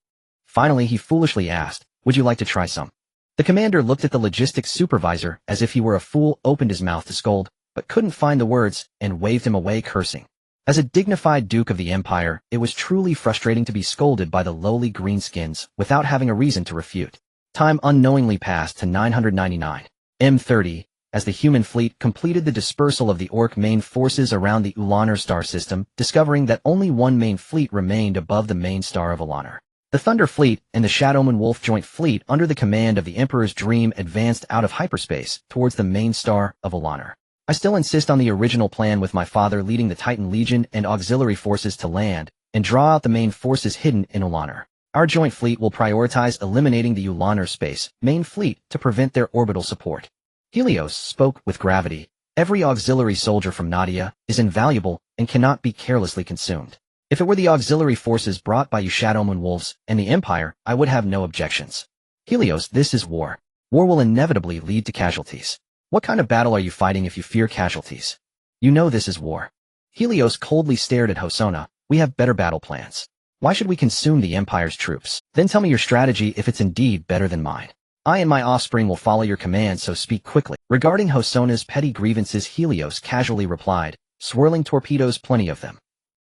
Finally, he foolishly asked, "Would you like to try some?" The commander looked at the logistics supervisor as if he were a fool, opened his mouth to scold, but couldn't find the words, and waved him away, cursing. As a dignified Duke of the Empire, it was truly frustrating to be scolded by the lowly greenskins without having a reason to refute. Time unknowingly passed to 999 M30, as the human fleet completed the dispersal of the Orc main forces around the Ulanar star system, discovering that only one main fleet remained above the main star of Ulanar. The Thunder Fleet and the Shadowman Wolf Joint Fleet, under the command of the Emperor's Dream, advanced out of hyperspace towards the main star of Ulanar. I still insist on the original plan, with my father leading the Titan Legion and auxiliary forces to land and draw out the main forces hidden in Ulanar. Our joint fleet will prioritize eliminating the Ulanar space main fleet to prevent their orbital support. Helios spoke with gravity. "Every auxiliary soldier from Nadia is invaluable and cannot be carelessly consumed. If it were the auxiliary forces brought by you Shadowman Wolves and the Empire, I would have no objections." "Helios, this is war. War will inevitably lead to casualties. What kind of battle are you fighting if you fear casualties? You know this is war." Helios coldly stared at Hosanna. "We have better battle plans. Why should we consume the Empire's troops? Then tell me your strategy if it's indeed better than mine. I and my offspring will follow your command, so speak quickly." Regarding Hosanna's petty grievances, Helios casually replied, "Swirling torpedoes, plenty of them.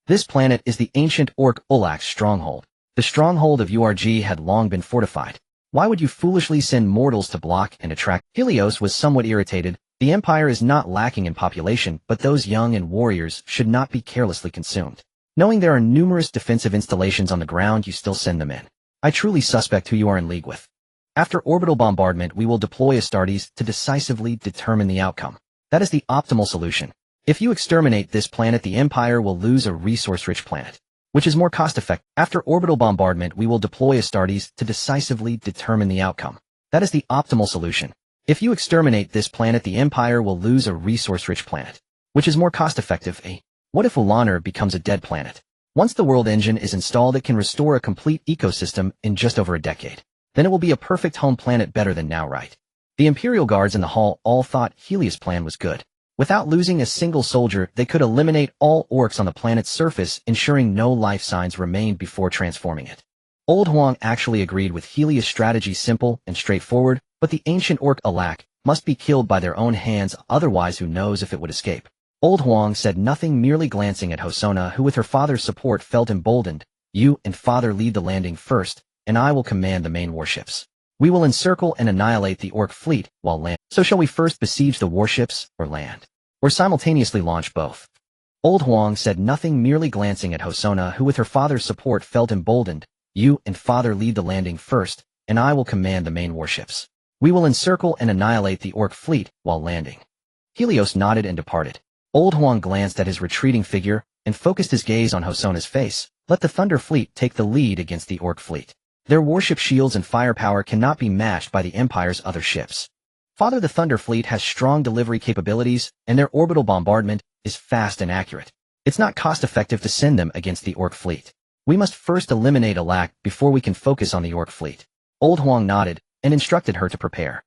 This planet is the ancient Orc Ulak's stronghold. The stronghold of URG had long been fortified. Why would you foolishly send mortals to block and attract?" Helios was somewhat irritated. The Empire is not lacking in population, but those young and warriors should not be carelessly consumed. Knowing there are numerous defensive installations on the ground, you still send them in. I truly suspect who you are in league with. After orbital bombardment, we will deploy Astartes to decisively determine the outcome. That is the optimal solution. If you exterminate this planet, the Empire will lose a resource-rich planet, which is more cost-effective. After orbital bombardment, we will deploy Astartes to decisively determine the outcome. That is the optimal solution. If you exterminate this planet, the Empire will lose a resource-rich planet, which is more cost-effective. What if Ulanar becomes a dead planet? Once the world engine is installed, it can restore a complete ecosystem in just over a decade. Then it will be a perfect home planet, better than now, right? The Imperial guards in the hall all thought Helios' plan was good. Without losing a single soldier, they could eliminate all orcs on the planet's surface, ensuring no life signs remained before transforming it. Old Huang actually agreed with Helios' strategy, simple and straightforward, but the ancient orc Alak must be killed by their own hands, otherwise who knows if it would escape. Old Huang said nothing, merely glancing at Hosanna, who with her father's support felt emboldened. You and father lead the landing first, and I will command the main warships. We will encircle and annihilate the orc fleet while land. So shall we first besiege the warships, or land? Or simultaneously launch both? Old Huang said nothing, merely glancing at Hosanna, who with her father's support felt emboldened. You and father lead the landing first, and I will command the main warships. We will encircle and annihilate the orc fleet while landing. Helios nodded and departed. Old Huang glanced at his retreating figure and focused his gaze on Hosanna's face. Let the Thunder Fleet take the lead against the orc fleet. Their warship shields and firepower cannot be matched by the Empire's other ships. Father, the Thunder Fleet has strong delivery capabilities, and their orbital bombardment is fast and accurate. It's not cost-effective to send them against the orc fleet. We must first eliminate Alak before we can focus on the orc fleet. Old Huang nodded and instructed her to prepare.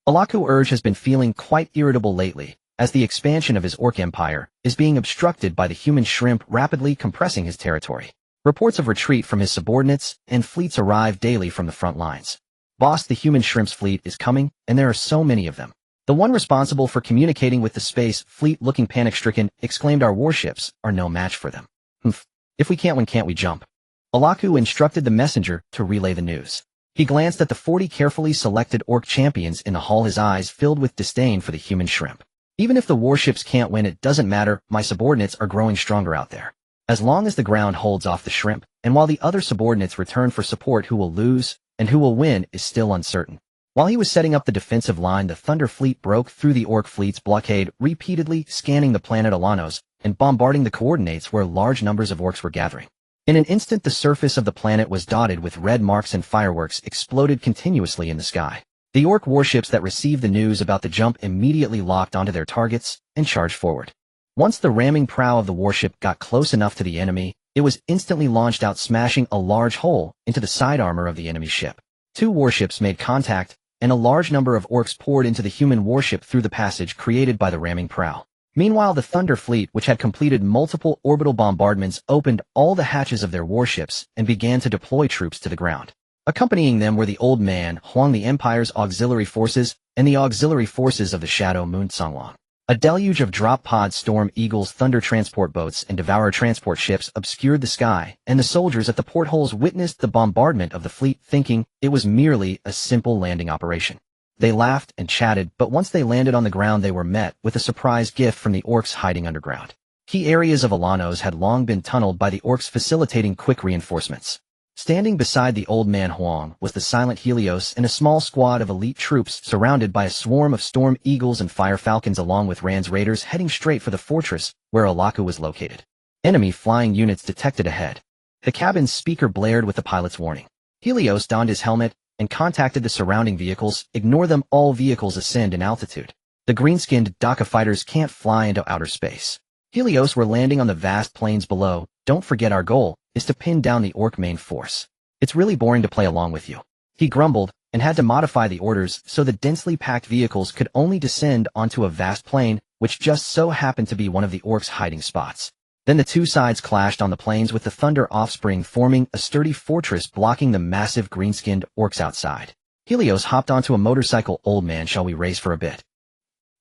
Alaku Urge has been feeling quite irritable lately, as the expansion of his orc empire is being obstructed by the human shrimp rapidly compressing his territory. Reports of retreat from his subordinates and fleets arrive daily from the front lines. Boss, the human shrimp's fleet is coming, and there are so many of them. The one responsible for communicating with the space fleet, looking panic-stricken, exclaimed, our warships are no match for them. Humph. If we can't win, can't we jump? Alaku instructed the messenger to relay the news. He glanced at the 40 carefully selected orc champions in the hall, his eyes filled with disdain for the human shrimp. Even if the warships can't win, it doesn't matter, my subordinates are growing stronger out there. As long as the ground holds off the shrimp, and while the other subordinates return for support, who will lose and who will win is still uncertain. While he was setting up the defensive line, the Thunder Fleet broke through the orc fleet's blockade, repeatedly scanning the planet Alanos and bombarding the coordinates where large numbers of orcs were gathering. In an instant, the surface of the planet was dotted with red marks, and fireworks exploded continuously in the sky. The orc warships that received the news about the jump immediately locked onto their targets and charged forward. Once the ramming prow of the warship got close enough to the enemy, it was instantly launched out, smashing a large hole into the side armor of the enemy ship. Two warships made contact, and a large number of orcs poured into the human warship through the passage created by the ramming prow. Meanwhile, the Thunder Fleet, which had completed multiple orbital bombardments, opened all the hatches of their warships and began to deploy troops to the ground. Accompanying them were the Old Man Huang, the Empire's auxiliary forces, and the auxiliary forces of the Shadow Moon Tsangwang. A deluge of drop pods, Storm Eagles, Thunder transport boats, and Devourer transport ships obscured the sky, and the soldiers at the portholes witnessed the bombardment of the fleet, thinking it was merely a simple landing operation. They laughed and chatted, but once they landed on the ground, they were met with a surprise gift from the orcs hiding underground. Key areas of Alanos had long been tunneled by the orcs, facilitating quick reinforcements. Standing beside the Old Man Huang was the silent Helios and a small squad of elite troops surrounded by a swarm of Storm Eagles and Fire Falcons, along with Rand's raiders heading straight for the fortress where Alaku was located. Enemy flying units detected ahead. The cabin's speaker blared with the pilot's warning. Helios donned his helmet and contacted the surrounding vehicles. Ignore them, all vehicles ascend in altitude. The green-skinned Daka fighters can't fly into outer space. Helios, we're landing on the vast plains below. Don't forget, our goal is to pin down the orc main force. It's really boring to play along with you. He grumbled and had to modify the orders so the densely packed vehicles could only descend onto a vast plain, which just so happened to be one of the orcs' hiding spots. Then the two sides clashed on the plains, with the Thunder offspring forming a sturdy fortress blocking the massive green-skinned orcs outside. Helios hopped onto a motorcycle. Old Man, shall we race for a bit?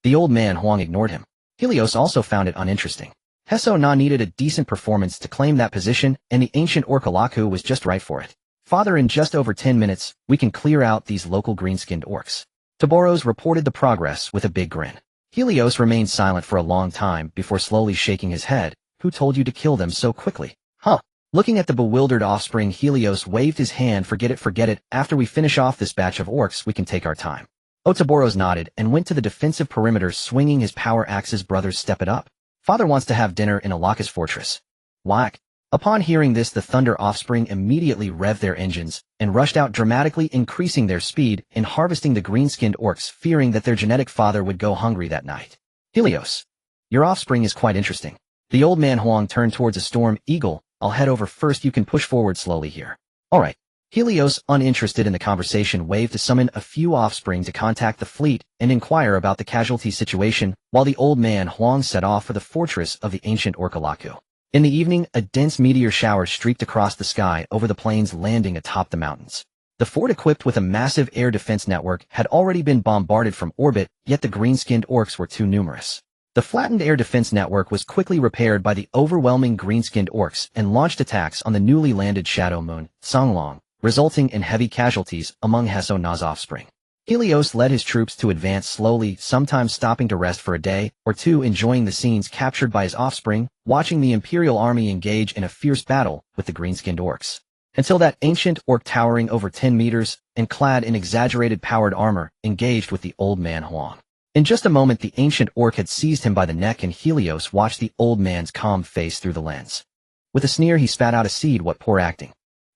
The Old Man Huang ignored him. Helios also found it uninteresting. Heso Na needed a decent performance to claim that position, and the ancient orc Alaku was just right for it. Father, in just over 10 minutes, we can clear out these local green-skinned orcs. Taboros reported the progress with a big grin. Helios remained silent for a long time before slowly shaking his head. Who told you to kill them so quickly? Huh? Looking at the bewildered offspring, Helios waved his hand. Forget it. After we finish off this batch of orcs, we can take our time. Otaboros nodded and went to the defensive perimeter, swinging his power axes. Brothers, step it up. Father wants to have dinner in Alaka's fortress. Whack. Upon hearing this, the Thunder offspring immediately revved their engines and rushed out, dramatically increasing their speed in harvesting the green-skinned orcs, fearing that their genetic father would go hungry that night. Helios, your offspring is quite interesting. The Old Man Huang turned towards a Storm Eagle. I'll head over first. You can push forward slowly here. All right. Helios, uninterested in the conversation, waved to summon a few offspring to contact the fleet and inquire about the casualty situation, while the Old Man Huang set off for the fortress of the ancient orc Alaku. In the evening, a dense meteor shower streaked across the sky over the plains, landing atop the mountains. The fort, equipped with a massive air defense network, had already been bombarded from orbit, yet the green-skinned orcs were too numerous. The flattened air defense network was quickly repaired by the overwhelming green-skinned orcs and launched attacks on the newly landed Shadow Moon, Songlong, resulting in heavy casualties among Heso Na's offspring. Helios led his troops to advance slowly, sometimes stopping to rest for a day or two, enjoying the scenes captured by his offspring, watching the Imperial army engage in a fierce battle with the green-skinned orcs. Until that ancient orc towering over 10 meters and clad in exaggerated powered armor engaged with the old man Huang. In just a moment the ancient orc had seized him by the neck and Helios watched the old man's calm face through the lens. With a sneer he spat out a seed. What poor acting.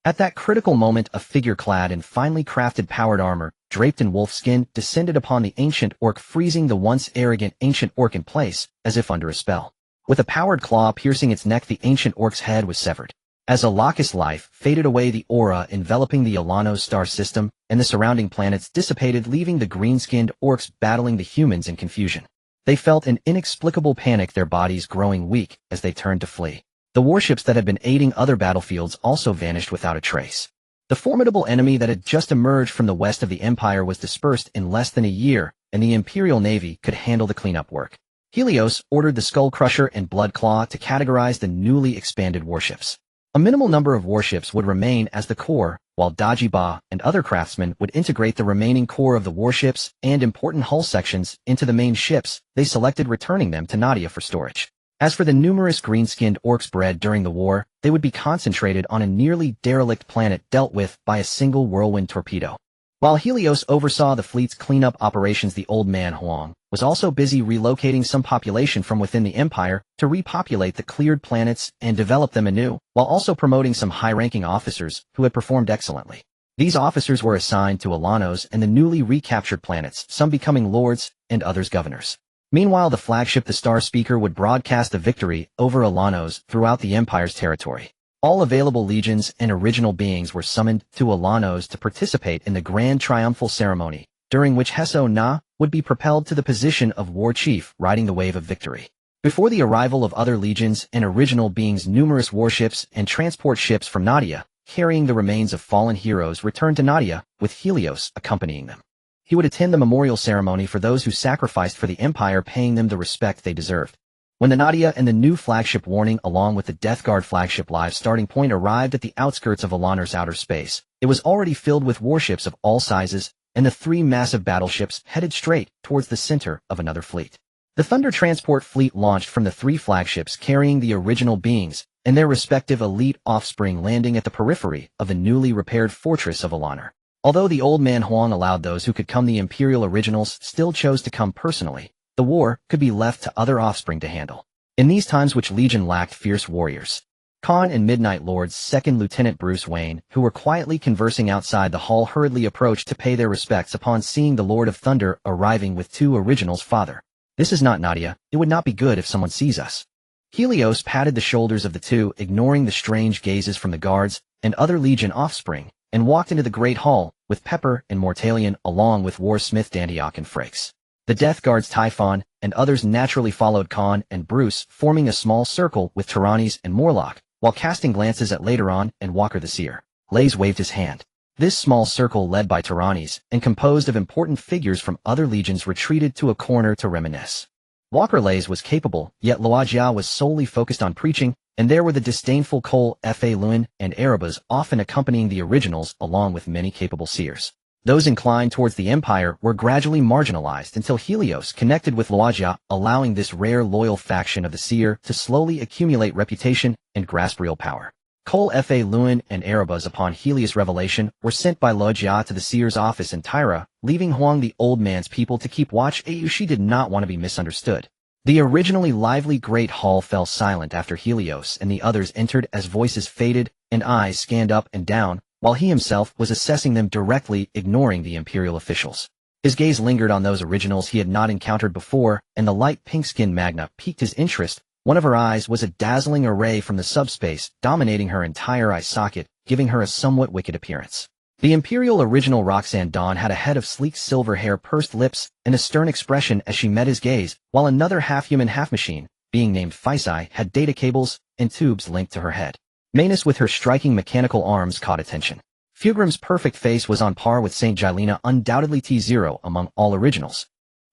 At that critical moment a figure clad in finely crafted powered armor, draped in wolf skin, descended upon the ancient orc, freezing the once arrogant ancient orc in place, as if under a spell. With a powered claw piercing its neck the ancient orc's head was severed. As Alakis life faded away the aura enveloping the Alanos star system and the surrounding planets dissipated, leaving the green-skinned orcs battling the humans in confusion. They felt an inexplicable panic, their bodies growing weak as they turned to flee. The warships that had been aiding other battlefields also vanished without a trace. The formidable enemy that had just emerged from the west of the Empire was dispersed in less than a year, and the Imperial Navy could handle the cleanup work. Helios ordered the Skull Crusher and Blood Claw to categorize the newly expanded warships. A minimal number of warships would remain as the core, while Dajiba and other craftsmen would integrate the remaining core of the warships and important hull sections into the main ships. They selected returning them to Nadia for storage. As for the numerous green-skinned orcs bred during the war, they would be concentrated on a nearly derelict planet dealt with by a single whirlwind torpedo. While Helios oversaw the fleet's cleanup operations, the old man Huang was also busy relocating some population from within the Empire to repopulate the cleared planets and develop them anew, while also promoting some high-ranking officers who had performed excellently. These officers were assigned to Alanos and the newly recaptured planets, some becoming lords and others governors. Meanwhile, the flagship the Star Speaker would broadcast the victory over Alanos throughout the Empire's territory. All available legions and original beings were summoned to Alanos to participate in the grand triumphal ceremony, during which Heso Na would be propelled to the position of war chief, riding the wave of victory. Before the arrival of other legions and original beings, numerous warships and transport ships from Nadia, carrying the remains of fallen heroes, returned to Nadia, with Helios accompanying them. He would attend the memorial ceremony for those who sacrificed for the Empire, paying them the respect they deserved. When the Nadia and the new flagship Warning along with the Death Guard flagship Live starting point arrived at the outskirts of Alanos outer space, it was already filled with warships of all sizes, and the three massive battleships headed straight towards the center of another fleet. The Thunder Transport fleet launched from the three flagships carrying the original beings and their respective elite offspring, landing at the periphery of the newly repaired fortress of Alanar. Although the old man Huang allowed those who could come, the Imperial originals still chose to come personally. The war could be left to other offspring to handle. In these times which Legion lacked fierce warriors, Khan and Midnight Lord's second Lieutenant Bruce Wayne, who were quietly conversing outside the hall, hurriedly approached to pay their respects upon seeing the Lord of Thunder arriving with two originals. Father, this is not Nadia. It would not be good if someone sees us. Helios patted the shoulders of the two, ignoring the strange gazes from the guards and other Legion offspring, and walked into the Great Hall, with Pepper and Mortalion along with Warsmith Dandiok and Frakes. The Death Guard's Typhon and others naturally followed Khan and Bruce, forming a small circle with Tyrannes and Morlock, while casting glances at Lateron and Walker the Seer. Lays waved his hand. This small circle, led by Tyrannes and composed of important figures from other legions, retreated to a corner to reminisce. Walker Lays was capable, yet Loajia was solely focused on preaching, and there were the disdainful Cole F.A. Lewin and Erebus often accompanying the originals, along with many capable seers. Those inclined towards the Empire were gradually marginalized until Helios connected with Loajia, allowing this rare loyal faction of the seer to slowly accumulate reputation and grasp real power. Cole F.A. Lewin and Erebus, upon Helios' revelation, were sent by Loajia to the seer's office in Tyra, leaving Huang the old man's people to keep watch. She did not want to be misunderstood. The originally lively Great Hall fell silent after Helios and the others entered, as voices faded and eyes scanned up and down, while he himself was assessing them directly, ignoring the Imperial officials. His gaze lingered on those originals he had not encountered before, and the light pink-skinned Magna piqued his interest. One of her eyes was a dazzling array from the subspace, dominating her entire eye socket, giving her a somewhat wicked appearance. The Imperial original Roxanne Dawn had a head of sleek silver hair, pursed lips, and a stern expression as she met his gaze, while another half-human half-machine, being named Phisai, had data cables and tubes linked to her head. Manus, with her striking mechanical arms, caught attention. Fugrim's perfect face was on par with St. Gilena, undoubtedly T0 among all originals.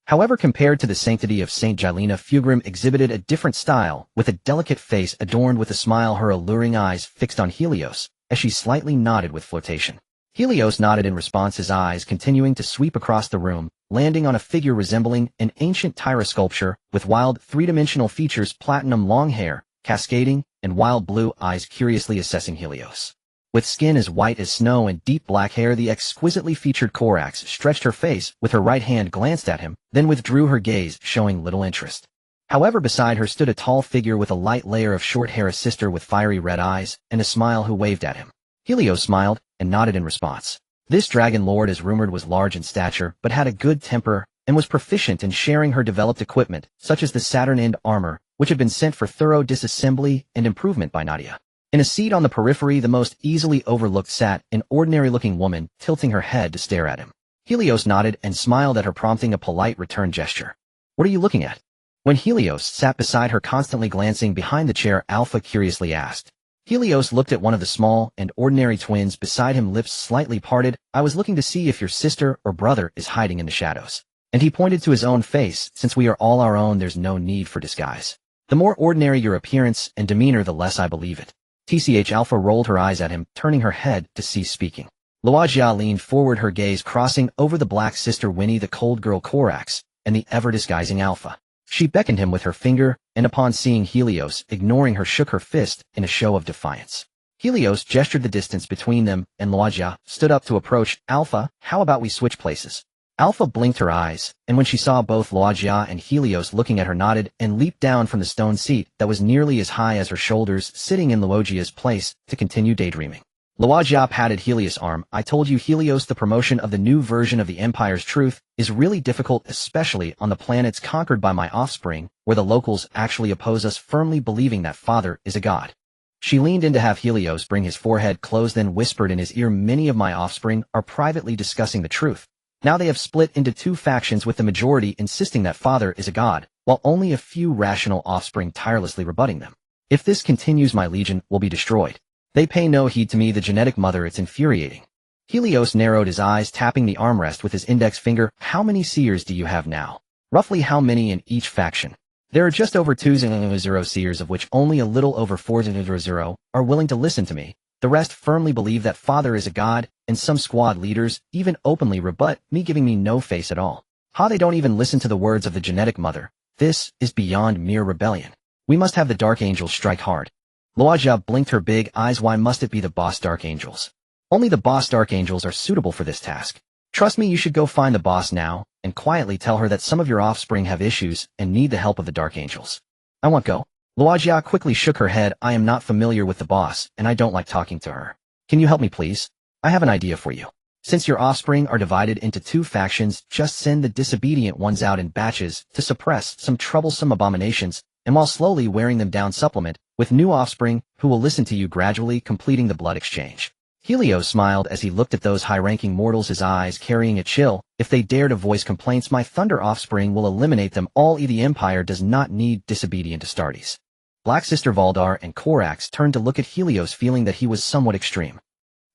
However, compared to the sanctity of Saint Gilena, Fugrim exhibited a different style, with a delicate face adorned with a smile, her alluring eyes fixed on Helios, as she slightly nodded with flirtation. Helios nodded in response, his eyes continuing to sweep across the room, landing on a figure resembling an ancient Tyra sculpture, with wild, three-dimensional features, platinum long hair, cascading, and wild blue eyes curiously assessing Helios. With skin as white as snow and deep black hair, the exquisitely featured Korax stretched her face, with her right hand glanced at him, then withdrew her gaze, showing little interest. However, beside her stood a tall figure with a light layer of short hair, a sister with fiery red eyes, and a smile, who waved at him. Helios smiled, and nodded in response. This dragon lord, as rumored, was large in stature, but had a good temper, and was proficient in sharing her developed equipment, such as the Saturn End armor, which had been sent for thorough disassembly and improvement by Nadia. In a seat on the periphery, the most easily overlooked, sat an ordinary-looking woman, tilting her head to stare at him. Helios nodded and smiled at her, prompting a polite return gesture. "What are you looking at?" When Helios sat beside her, constantly glancing behind the chair, Alpha curiously asked. Helios looked at one of the small and ordinary twins beside him, lips slightly parted. "I was looking to see if your sister or brother is hiding in the shadows." And he pointed to his own face. "Since we are all our own, there's no need for disguise. The more ordinary your appearance and demeanor, the less I believe it." TCH Alpha rolled her eyes at him, turning her head to cease speaking. Luajia leaned forward, her gaze crossing over the black sister Winnie, the cold girl Korax, and the ever-disguising Alpha. She beckoned him with her finger, and upon seeing Helios, ignoring her, shook her fist in a show of defiance. Helios gestured the distance between them, and Luajia stood up to approach. "Alpha, how about we switch places?" Alpha blinked her eyes, and when she saw both Luajia and Helios looking at her, nodded and leaped down from the stone seat that was nearly as high as her shoulders, sitting in Luojia's place, to continue daydreaming. Luajia patted Helios' arm. "I told you, Helios, the promotion of the new version of the Empire's truth is really difficult, especially on the planets conquered by my offspring, where the locals actually oppose us, firmly believing that Father is a god." She leaned in to have Helios bring his forehead close, then whispered in his ear, "Many of my offspring are privately discussing the truth. Now they have split into two factions, with the majority insisting that Father is a god, while only a few rational offspring tirelessly rebutting them. If this continues, my legion will be destroyed. They pay no heed to me, the genetic mother. It's infuriating." Helios narrowed his eyes, tapping the armrest with his index finger. "How many seers do you have now? Roughly how many in each faction?" "There are just over 200 seers, of which only a little over 400 are willing to listen to me. The rest firmly believe that Father is a god, and some squad leaders even openly rebut me, giving me no face at all. They don't even listen to the words of the genetic mother. This is beyond mere rebellion. We must have the Dark Angels strike hard." Luajia blinked her big eyes. "Why must it be the boss Dark Angels? Only the boss Dark Angels are suitable for this task. Trust me, you should go find the boss now, and quietly tell her that some of your offspring have issues and need the help of the Dark Angels." "I won't go." Luajia quickly shook her head. "I am not familiar with the boss, and I don't like talking to her. Can you help me, please? I have an idea for you. Since your offspring are divided into two factions, just send the disobedient ones out in batches to suppress some troublesome abominations, and while slowly wearing them down, supplement with new offspring who will listen to you, gradually completing the blood exchange." Helios smiled as he looked at those high-ranking mortals, his eyes carrying a chill. "If they dare to voice complaints, my Thunder offspring will eliminate them all. The Empire does not need disobedient Astartes." Black Sister Valdar and Korax turned to look at Helios, feeling that he was somewhat extreme.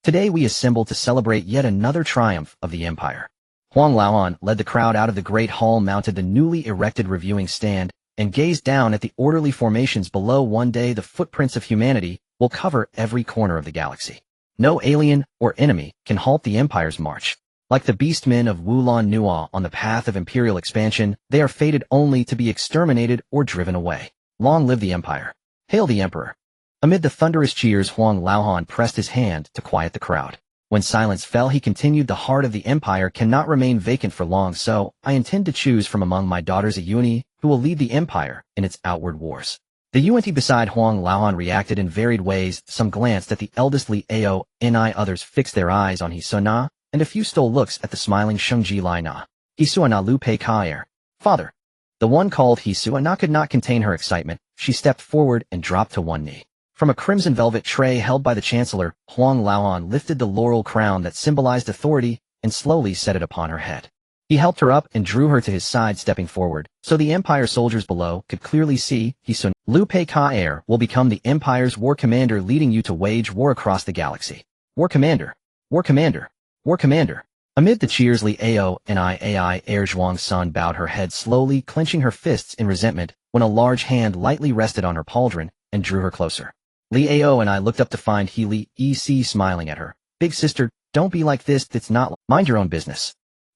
"Today we assemble to celebrate yet another triumph of the Empire." Huang Laoan led the crowd out of the great hall, mounted the newly erected reviewing stand, and gazed down at the orderly formations below. "One day the footprints of humanity will cover every corner of the galaxy. No alien or enemy can halt the Empire's march. Like the beastmen of Wulon Nua on the path of imperial expansion, they are fated only to be exterminated or driven away. Long live the Empire. Hail the Emperor." Amid the thunderous cheers, Huang Laohan pressed his hand to quiet the crowd. When silence fell, he continued, "The heart of the Empire cannot remain vacant for long, so I intend to choose from among my daughters a Yuan who will lead the Empire in its outward wars." The Yuan beside Huang Laohan reacted in varied ways. Some glanced at the eldest Li Ao Ni, others fixed their eyes on Hisuna, and a few stole looks at the smiling Shengji Lai Na. "Hisuna Lu Pei Ka Father." The one called Hisuna could not contain her excitement. She stepped forward and dropped to one knee. From a crimson velvet tray held by the Chancellor, Huang Laohan lifted the laurel crown that symbolized authority and slowly set it upon her head. He helped her up and drew her to his side, stepping forward, so the Empire soldiers below could clearly see. "Hisuna Lu Pei Ka will become the Empire's war commander, leading you to wage war across the galaxy." "War commander! War commander! War commander!" Amid the cheers, Li Ao and Ai Zhuang's son bowed her head slowly, clenching her fists in resentment, when a large hand lightly rested on her pauldron and drew her closer. Li Ao and I looked up to find Li Ec smiling at her. Big sister, don't be like this, it's not, mind your own business.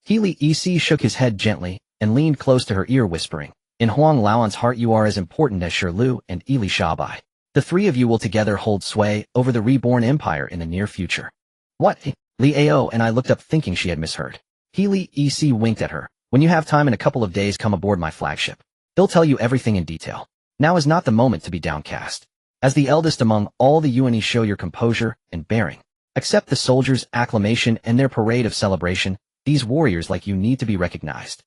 Li Ec shook his head gently and leaned close to her ear, whispering, in Huang Laoan's heart you are as important as Shi Lu and Li Shabai. The three of you will together hold sway over the reborn empire in the near future. What? Li Ao and I looked up thinking she had misheard. Li Ec winked at her. When you have time in a couple of days, come aboard my flagship. They'll tell you everything in detail. Now is not the moment to be downcast. As the eldest among all the Yuan, show your composure and bearing. Accept the soldiers' acclamation and their parade of celebration. These warriors like you need to be recognized.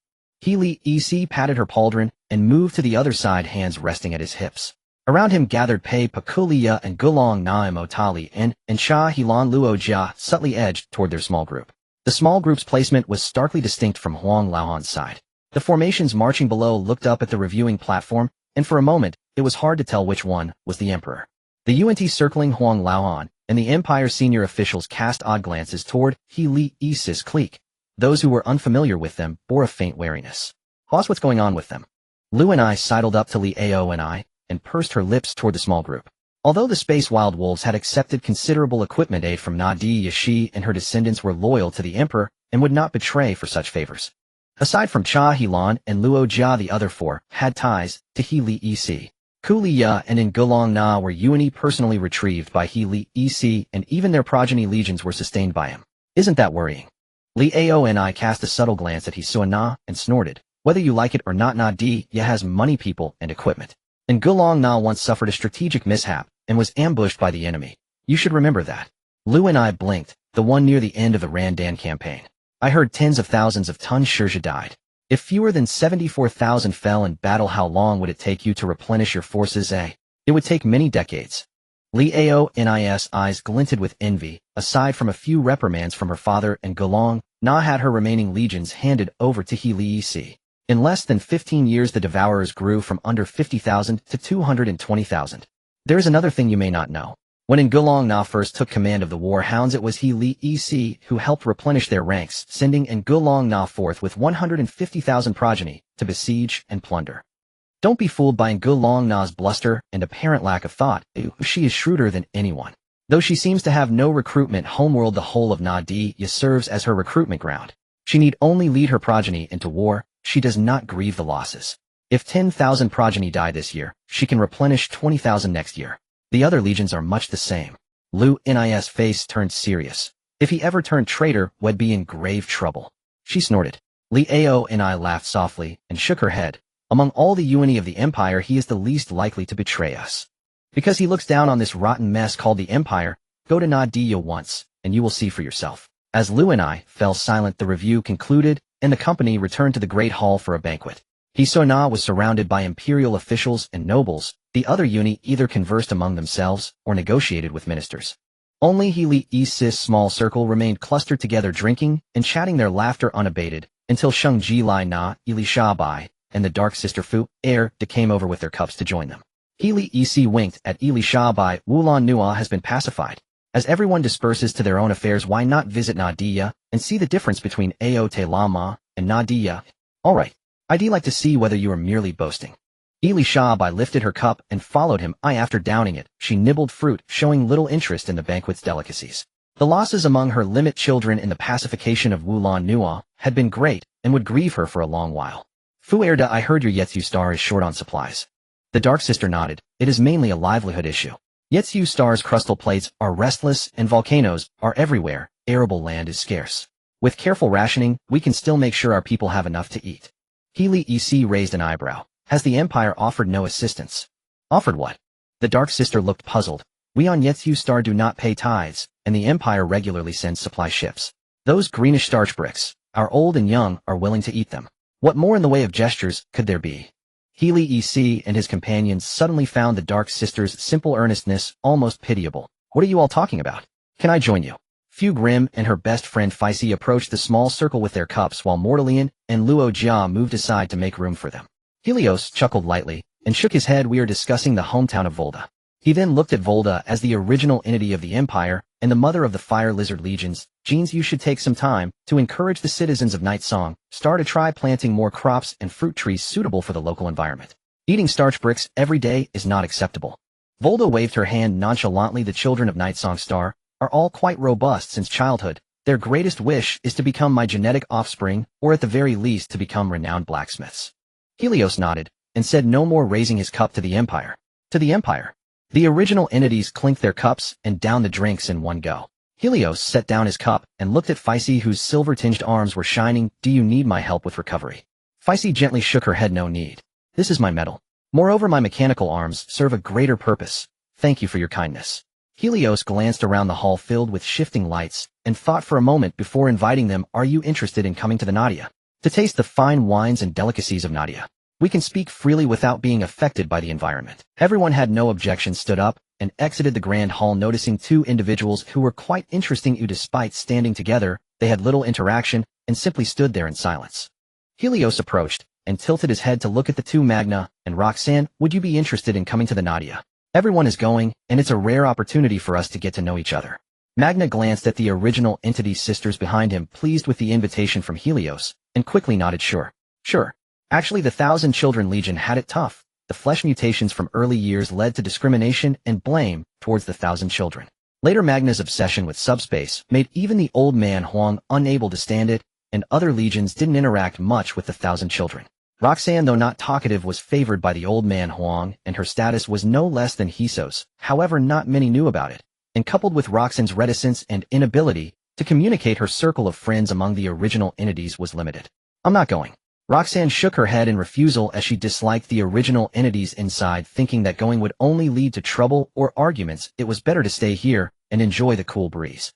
Li Ec patted her pauldron and moved to the other side, hands resting at his hips. Around him gathered Pei Pakulia and Gulong Naim Otali and Sha Helan Luo Jia, subtly edged toward their small group. The small group's placement was starkly distinct from Huang Laohan's side. The formations marching below looked up at the reviewing platform, and for a moment, it was hard to tell which one was the emperor. The UNT circling Huang Laohan, and the empire's senior officials cast odd glances toward Li Ec's clique. Those who were unfamiliar with them bore a faint wariness. Boss, what's going on with them? Lu and I sidled up to Li Ao and I, and pursed her lips toward the small group. Although the Space Wild Wolves had accepted considerable equipment aid from Nadi Yashi and her descendants were loyal to the emperor and would not betray for such favors. Aside from Cha Helan and Luo Jia, the other four had ties to Li Ec. Kuliya and Ngulong Na were Yuan personally retrieved by Li Ec, and even their progeny legions were sustained by him. Isn't that worrying? Li Ao and I cast a subtle glance at Hisua Na and snorted. Whether you like it or not, Nadi Ya has money, people, and equipment. And Ngulong Na once suffered a strategic mishap and was ambushed by the enemy. You should remember that. Lu and I blinked, the one near the end of the Randan campaign. I heard tens of thousands of Tun Shirja died. If fewer than 74,000 fell in battle, how long would it take you to replenish your forces? It would take many decades. Li Ao Ni's eyes glinted with envy. Aside from a few reprimands from her father and Ngulong Na had her remaining legions handed over to Li Ec. In less than 15 years, the Devourers grew from under 50,000 to 220,000. There is another thing you may not know. When Ngulong Na first took command of the War Hounds, it was Li Ec who helped replenish their ranks, sending Ngulong Na forth with 150,000 progeny to besiege and plunder. Don't be fooled by Ngulong Na's bluster and apparent lack of thought. She is shrewder than anyone. Though she seems to have no recruitment homeworld, the whole of Nadi Ya serves as her recruitment ground. She need only lead her progeny into war. She does not grieve the losses. If 10,000 progeny die this year, she can replenish 20,000 next year. The other legions are much the same. Lu Ni's face turned serious. If he ever turned traitor, we'd be in grave trouble. She snorted. Li Ao and I laughed softly and shook her head. Among all the Yuan of the empire, he is the least likely to betray us. Because he looks down on this rotten mess called the empire. Go to Nadi Ya once, and you will see for yourself. As Lu and I fell silent, the review concluded, and the company returned to the great hall for a banquet. Hisua Na was surrounded by imperial officials and nobles. The other Yuan either conversed among themselves or negotiated with ministers. Only Li Ec's small circle remained clustered together, drinking and chatting, their laughter unabated, until Sheng Ji Lai Na, Li Shabai, and the dark sister Fu Er De came over with their cups to join them. Li Ec winked at Li Shabai. Wulan Nua has been pacified. As everyone disperses to their own affairs, why not visit Nadi Ya and see the difference between Ao Te Lama and Nadi Ya? All right. I'd like to see whether you are merely boasting. Li Shabai lifted her cup and followed him. After downing it, she nibbled fruit, showing little interest in the banquet's delicacies. The losses among her limit children in the pacification of Wulan Nua had been great and would grieve her for a long while. Fu Erda, I heard your Yetsu star is short on supplies. The dark sister nodded. It is mainly a livelihood issue. Yetsu star's crustal plates are restless and volcanoes are everywhere. Arable land is scarce. With careful rationing, we can still make sure our people have enough to eat. Li Ec raised an eyebrow. Has the empire offered no assistance? Offered what? The dark sister looked puzzled. We on Yetsu star do not pay tithes, and the empire regularly sends supply ships. Those greenish starch bricks, our old and young are willing to eat them. What more in the way of gestures could there be? Li Ec and his companions suddenly found the dark sister's simple earnestness almost pitiable. What are you all talking about? Can I join you? Fu Grim and her best friend Feisi approached the small circle with their cups, while Mortalian and Luo Jia moved aside to make room for them. Helios chuckled lightly and shook his head. We are discussing the hometown of Volda. He then looked at Volda as the original entity of the empire and the mother of the fire lizard legions, Jeans, you should take some time to encourage the citizens of Night Song, start to try planting more crops and fruit trees suitable for the local environment. Eating starch bricks every day is not acceptable. Volda waved her hand nonchalantly. The children of Night Song Star are all quite robust since childhood. Their greatest wish is to become my genetic offspring, or at the very least to become renowned blacksmiths. Helios nodded, and said no more, raising his cup to the Empire. To the Empire. The original entities clinked their cups and downed the drinks in one go. Helios set down his cup and looked at Feisty, whose silver-tinged arms were shining. Do you need my help with recovery? Feisty gently shook her head. No need. This is my metal. Moreover, my mechanical arms serve a greater purpose. Thank you for your kindness. Helios glanced around the hall filled with shifting lights and thought for a moment before inviting them. Are you interested in coming to the Nadia? To taste the fine wines and delicacies of Nadia. We can speak freely without being affected by the environment. Everyone had no objection, stood up, and exited the grand hall, noticing two individuals who were quite interesting. Despite standing together, they had little interaction and simply stood there in silence. Helios approached and tilted his head to look at the two. Magna and Roxanne, would you be interested in coming to the Nadia? Everyone is going, and it's a rare opportunity for us to get to know each other. Magna glanced at the original entity sisters behind him, pleased with the invitation from Helios, and quickly nodded. Sure. Actually, the Thousand Children Legion had it tough. The flesh mutations from early years led to discrimination and blame towards the Thousand Children. Later, Magna's obsession with subspace made even the old man Huang unable to stand it, and other legions didn't interact much with the Thousand Children. Roxanne, though not talkative, was favored by the old man Huang, and her status was no less than Hiso's. However, not many knew about it, and coupled with Roxanne's reticence and inability to communicate, her circle of friends among the original entities was limited. I'm not going. Roxanne shook her head in refusal as she disliked the original entities inside, thinking that going would only lead to trouble or arguments. It was better to stay here and enjoy the cool breeze.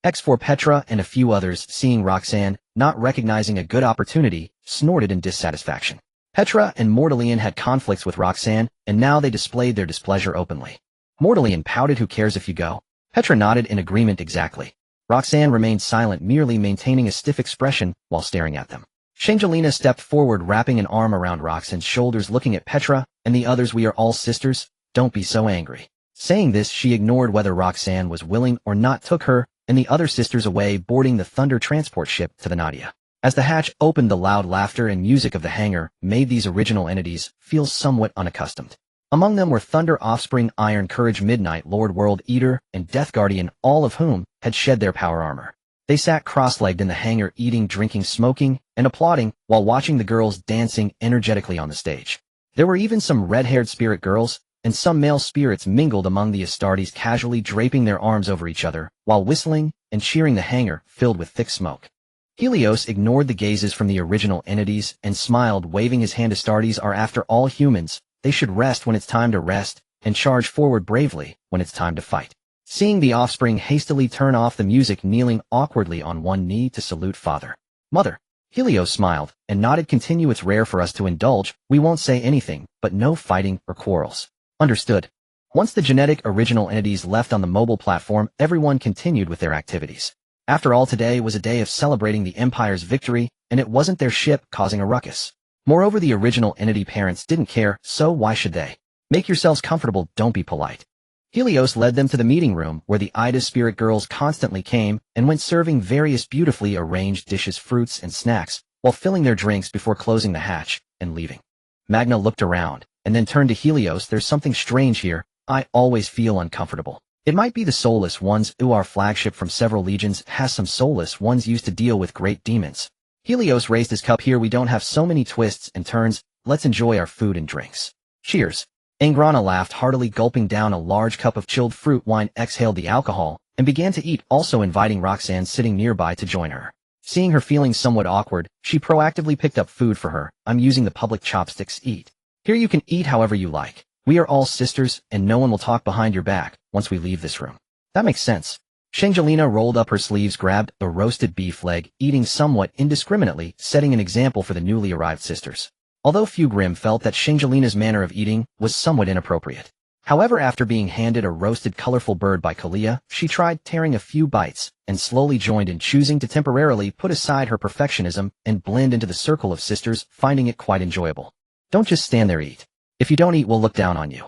X4 Petra and a few others, seeing Roxanne, not recognizing a good opportunity, snorted in dissatisfaction. Petra and Mortalian had conflicts with Roxanne, and now they displayed their displeasure openly. Mortalian pouted. Who cares if you go? Petra nodded in agreement. Exactly. Roxanne remained silent, merely maintaining a stiff expression while staring at them. Shangelina stepped forward, wrapping an arm around Roxanne's shoulders, looking at Petra and the others. We are all sisters. Don't be so angry. Saying this, she ignored whether Roxanne was willing or not, took her and the other sisters away, boarding the Thunder transport ship to the Nadia. As the hatch opened, the loud laughter and music of the hangar made these original entities feel somewhat unaccustomed. Among them were Thunder offspring Iron Courage, Midnight Lord, World Eater, and Death Guardian, all of whom had shed their power armor. They sat cross-legged in the hangar, eating, drinking, smoking, and applauding while watching the girls dancing energetically on the stage. There were even some red-haired spirit girls, and some male spirits mingled among the Astartes, casually draping their arms over each other while whistling and cheering, the hangar filled with thick smoke. Helios ignored the gazes from the original entities and smiled, waving his hand. Astartes are, after all, humans. They should rest when it's time to rest and charge forward bravely when it's time to fight. Seeing the offspring hastily turn off the music, kneeling awkwardly on one knee to salute father. Mother. Helios smiled and nodded. Continue. It's rare for us to indulge. We won't say anything, but no fighting or quarrels. Understood. Once the genetic original entities left on the mobile platform, everyone continued with their activities. After all, today was a day of celebrating the Empire's victory, and it wasn't their ship causing a ruckus. Moreover, the original entity parents didn't care, so why should they? Make yourselves comfortable, don't be polite. Helios led them to the meeting room, where the Ida spirit girls constantly came and went, serving various beautifully arranged dishes, fruits, and snacks, while filling their drinks before closing the hatch and leaving. Magna looked around, and then turned to Helios. There's something strange here. I always feel uncomfortable. It might be the soulless ones. Our flagship from several legions has some soulless ones used to deal with great demons. Helios raised his cup. Here we don't have so many twists and turns. Let's enjoy our food and drinks. Cheers. Angrana laughed heartily, gulping down a large cup of chilled fruit wine, exhaled the alcohol, and began to eat, also inviting Roxanne, sitting nearby, to join her. Seeing her feeling somewhat awkward, she proactively picked up food for her. I'm using the public chopsticks. Eat. Here you can eat however you like. We are all sisters, and no one will talk behind your back once we leave this room. That makes sense. Shangelina rolled up her sleeves, grabbed a roasted beef leg, eating somewhat indiscriminately, setting an example for the newly arrived sisters. Although Fugrim felt that Shangelina's manner of eating was somewhat inappropriate. However, after being handed a roasted colorful bird by Kalia, she tried tearing a few bites, and slowly joined in, choosing to temporarily put aside her perfectionism and blend into the circle of sisters, finding it quite enjoyable. Don't just stand there, eat. If you don't eat, we'll look down on you.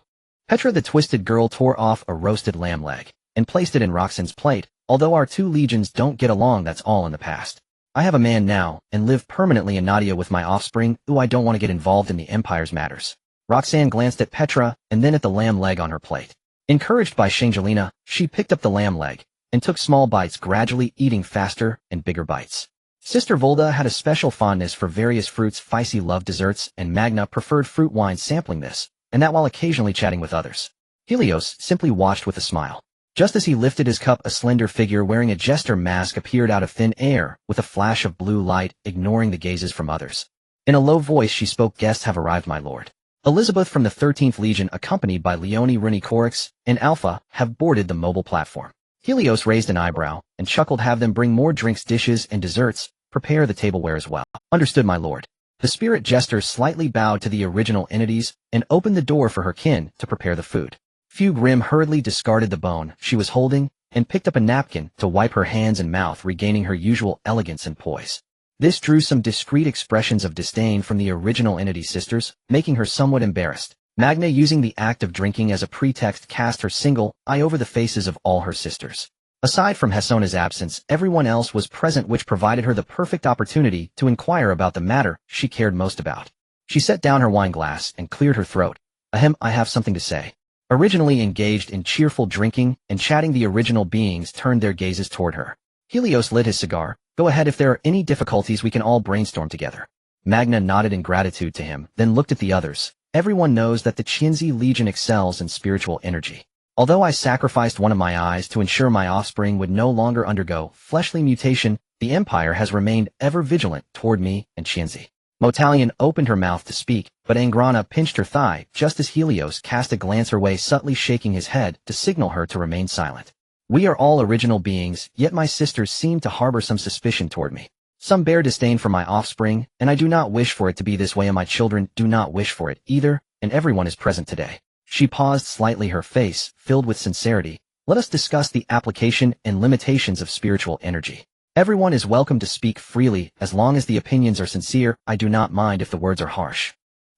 Petra the twisted girl tore off a roasted lamb leg, and placed it in Roxanne's plate. Although our two legions don't get along, that's all in the past. I have a man now, and live permanently in Nadia with my offspring. Ooh, I don't want to get involved in the Empire's matters. Roxanne glanced at Petra, and then at the lamb leg on her plate. Encouraged by Shangelina, she picked up the lamb leg, and took small bites, gradually eating faster and bigger bites. Sister Volda had a special fondness for various fruits. Feisty loved desserts, and Magna preferred fruit wine, sampling this, and that while occasionally chatting with others. Helios simply watched with a smile. Just as he lifted his cup, a slender figure wearing a jester mask appeared out of thin air, with a flash of blue light, ignoring the gazes from others. In a low voice she spoke, "Guests have arrived, my lord. Elizabeth from the 13th Legion, accompanied by Leone, Rini Corix, and Alpha, have boarded the mobile platform." Helios raised an eyebrow, and chuckled. "Have them bring more drinks, dishes, and desserts. Prepare the tableware as well." "Understood, my lord." The spirit jester slightly bowed to the original entities, and opened the door for her kin to prepare the food. Fu Grim hurriedly discarded the bone she was holding, and picked up a napkin to wipe her hands and mouth, regaining her usual elegance and poise. This drew some discreet expressions of disdain from the original entity sisters, making her somewhat embarrassed. Magna, using the act of drinking as a pretext, cast her single eye over the faces of all her sisters. Aside from Hasona's absence, everyone else was present, which provided her the perfect opportunity to inquire about the matter she cared most about. She set down her wine glass and cleared her throat. "Ahem, I have something to say." Originally engaged in cheerful drinking and chatting, the original beings turned their gazes toward her. Helios lit his cigar. "Go ahead. If there are any difficulties, we can all brainstorm together." Magna nodded in gratitude to him, then looked at the others. "Everyone knows that the Qianzi Legion excels in spiritual energy. Although I sacrificed one of my eyes to ensure my offspring would no longer undergo fleshly mutation, the Empire has remained ever vigilant toward me and Qianzi." Motalion opened her mouth to speak, but Angrana pinched her thigh just as Helios cast a glance her way, subtly shaking his head to signal her to remain silent. "We are all original beings, yet my sisters seem to harbor some suspicion toward me. Some bear disdain for my offspring, and I do not wish for it to be this way, and my children do not wish for it either, and everyone is present today." She paused slightly, her face filled with sincerity. "Let us discuss the application and limitations of spiritual energy. Everyone is welcome to speak freely as long as the opinions are sincere. I do not mind if the words are harsh.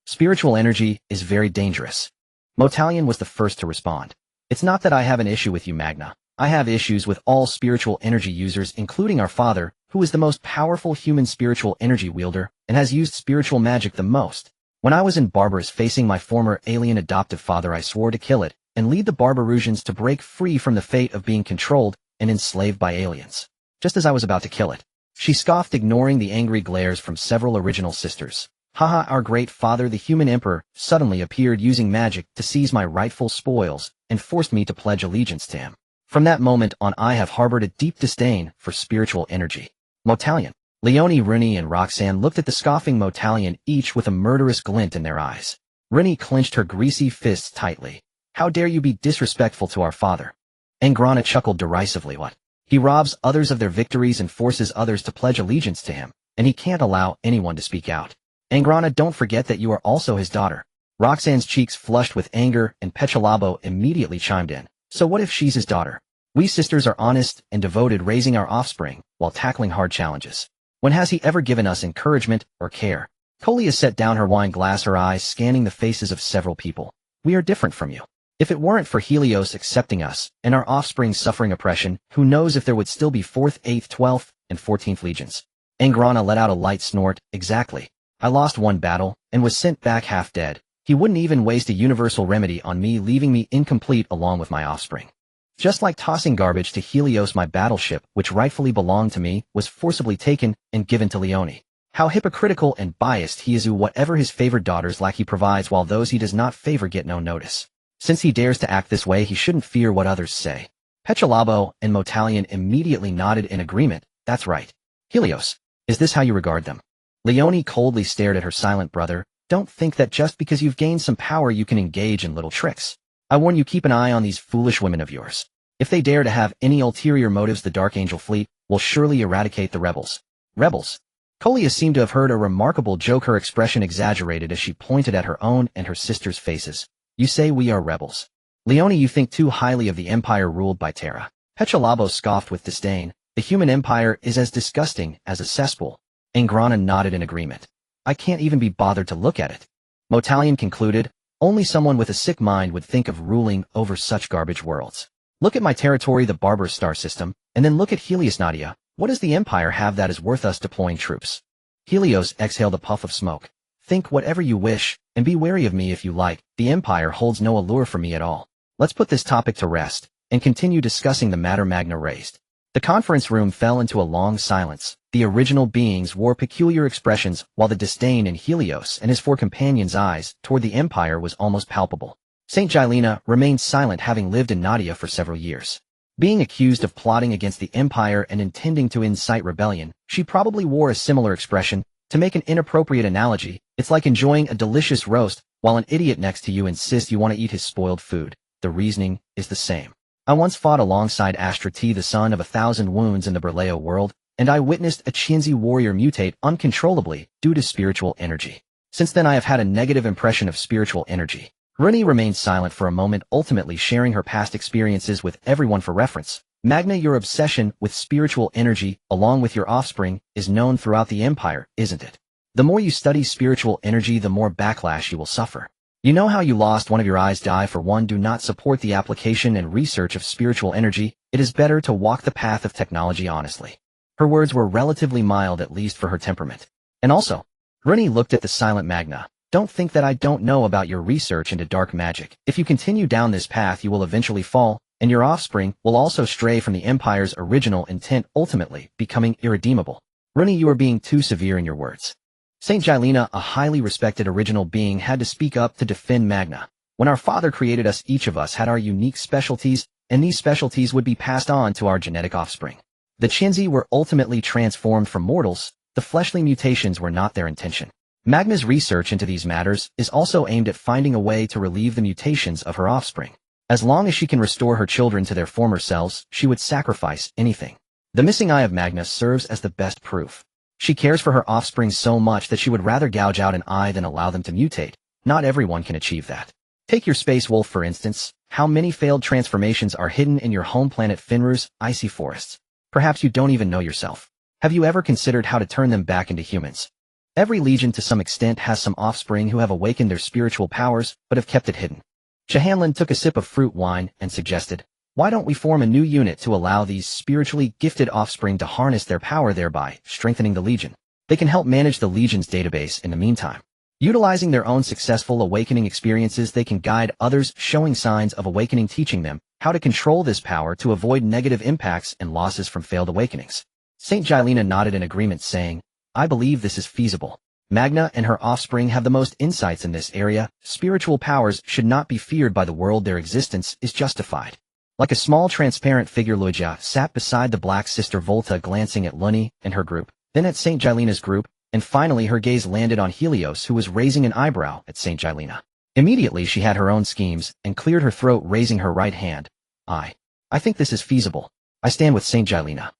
Spiritual energy is very dangerous." Motalion was the first to respond. "It's not that I have an issue with you, Magna. I have issues with all spiritual energy users, including our father, who is the most powerful human spiritual energy wielder and has used spiritual magic the most. When I was in Barbaros facing my former alien adoptive father, I swore to kill it and lead the Barbarusians to break free from the fate of being controlled and enslaved by aliens. Just as I was about to kill it." She scoffed, ignoring the angry glares from several original sisters. "Haha, our great father, the human emperor, suddenly appeared using magic to seize my rightful spoils and forced me to pledge allegiance to him. From that moment on, I have harbored a deep disdain for spiritual energy." Motalion, Leone, Rini, and Roxanne looked at the scoffing Motalion, each with a murderous glint in their eyes. Rini clenched her greasy fists tightly. "How dare you be disrespectful to our father?" Angrana chuckled derisively. "What? He robs others of their victories and forces others to pledge allegiance to him, and he can't allow anyone to speak out. Angrana, don't forget that you are also his daughter." Roxanne's cheeks flushed with anger, and Pechalabo immediately chimed in. "So what if she's his daughter? We sisters are honest and devoted, raising our offspring while tackling hard challenges. When has he ever given us encouragement or care?" Colia set down her wine glass, her eyes scanning the faces of several people. "We are different from you. If it weren't for Helios accepting us and our offspring suffering oppression, who knows if there would still be 4th, 8th, 12th, and 14th Legions." Angrana let out a light snort. "Exactly. I lost one battle and was sent back half dead. He wouldn't even waste a universal remedy on me, leaving me incomplete along with my offspring. Just like tossing garbage to Helios, my battleship, which rightfully belonged to me, was forcibly taken and given to Leone. How hypocritical and biased he is. Whatever his favored daughters lack, he provides, while those he does not favor get no notice. Since he dares to act this way, he shouldn't fear what others say." Pechalabo and Motalion immediately nodded in agreement. "That's right. Helios, is this how you regard them?" Leone coldly stared at her silent brother. "Don't think that just because you've gained some power you can engage in little tricks. I warn you, keep an eye on these foolish women of yours. If they dare to have any ulterior motives, the Dark Angel fleet will surely eradicate the rebels." "Rebels?" Colia seemed to have heard a remarkable joke, her expression exaggerated as she pointed at her own and her sister's faces. "You say we are rebels? Leone, you think too highly of the empire ruled by Terra." Pechalabo scoffed with disdain. "The human empire is as disgusting as a cesspool." Angrana nodded in agreement. "I can't even be bothered to look at it." Motalion concluded. "Only someone with a sick mind would think of ruling over such garbage worlds." Look at my territory, the barbarous star system, and then look at Helios Nadia. What does the Empire have that is worth us deploying troops? Helios exhaled a puff of smoke. Think whatever you wish, and be wary of me if you like. The Empire holds no allure for me at all. Let's put this topic to rest, and continue discussing the matter Magna raised. The conference room fell into a long silence. The original beings wore peculiar expressions, while the disdain in Helios and his four companions' eyes toward the Empire was almost palpable. Saint Gilena remained silent, having lived in Nadia for several years. Being accused of plotting against the Empire and intending to incite rebellion, she probably wore a similar expression. To make an inappropriate analogy, it's like enjoying a delicious roast while an idiot next to you insists you want to eat his spoiled food. The reasoning is the same. I once fought alongside Astra T, the son of 1,000 wounds in the Berleo world, and I witnessed a Chinzi warrior mutate uncontrollably due to spiritual energy. Since then I have had a negative impression of spiritual energy. Runi remained silent for a moment, ultimately sharing her past experiences with everyone for reference. Magna, your obsession with spiritual energy, along with your offspring, is known throughout the Empire, isn't it? The more you study spiritual energy, the more backlash you will suffer. You know how you lost one of your eyes? Die for one. Do not support the application and research of spiritual energy. It is better to walk the path of technology honestly. Her words were relatively mild, at least for her temperament. And also, Runi looked at the silent Magna. Don't think that I don't know about your research into dark magic. If you continue down this path, you will eventually fall, and your offspring will also stray from the Empire's original intent, ultimately becoming irredeemable. Runi, you are being too severe in your words. Saint Gilena, a highly respected original being, had to speak up to defend Magna. When our father created us, each of us had our unique specialties, and these specialties would be passed on to our genetic offspring. The Chinzi were ultimately transformed from mortals. The fleshly mutations were not their intention. Magna's research into these matters is also aimed at finding a way to relieve the mutations of her offspring. As long as she can restore her children to their former selves, she would sacrifice anything. The missing eye of Magna serves as the best proof. She cares for her offspring so much that she would rather gouge out an eye than allow them to mutate. Not everyone can achieve that. Take your space wolf for instance. How many failed transformations are hidden in your home planet Finru's icy forests? Perhaps you don't even know yourself. Have you ever considered how to turn them back into humans? Every legion to some extent has some offspring who have awakened their spiritual powers, but have kept it hidden. Chehanlin took a sip of fruit wine and suggested, why don't we form a new unit to allow these spiritually gifted offspring to harness their power, thereby strengthening the Legion? They can help manage the Legion's database in the meantime. Utilizing their own successful awakening experiences, they can guide others showing signs of awakening, teaching them how to control this power to avoid negative impacts and losses from failed awakenings. Saint Gilena nodded in agreement, saying, I believe this is feasible. Magna and her offspring have the most insights in this area. Spiritual powers should not be feared by the world. Their existence is justified. Like a small transparent figure, Luija sat beside the Black Sister Volta, glancing at Luni and her group, then at Saint Gilena's group, and finally her gaze landed on Helios, who was raising an eyebrow at Saint Gilena. Immediately she had her own schemes and cleared her throat, raising her right hand. I think this is feasible. I stand with Saint Gilena.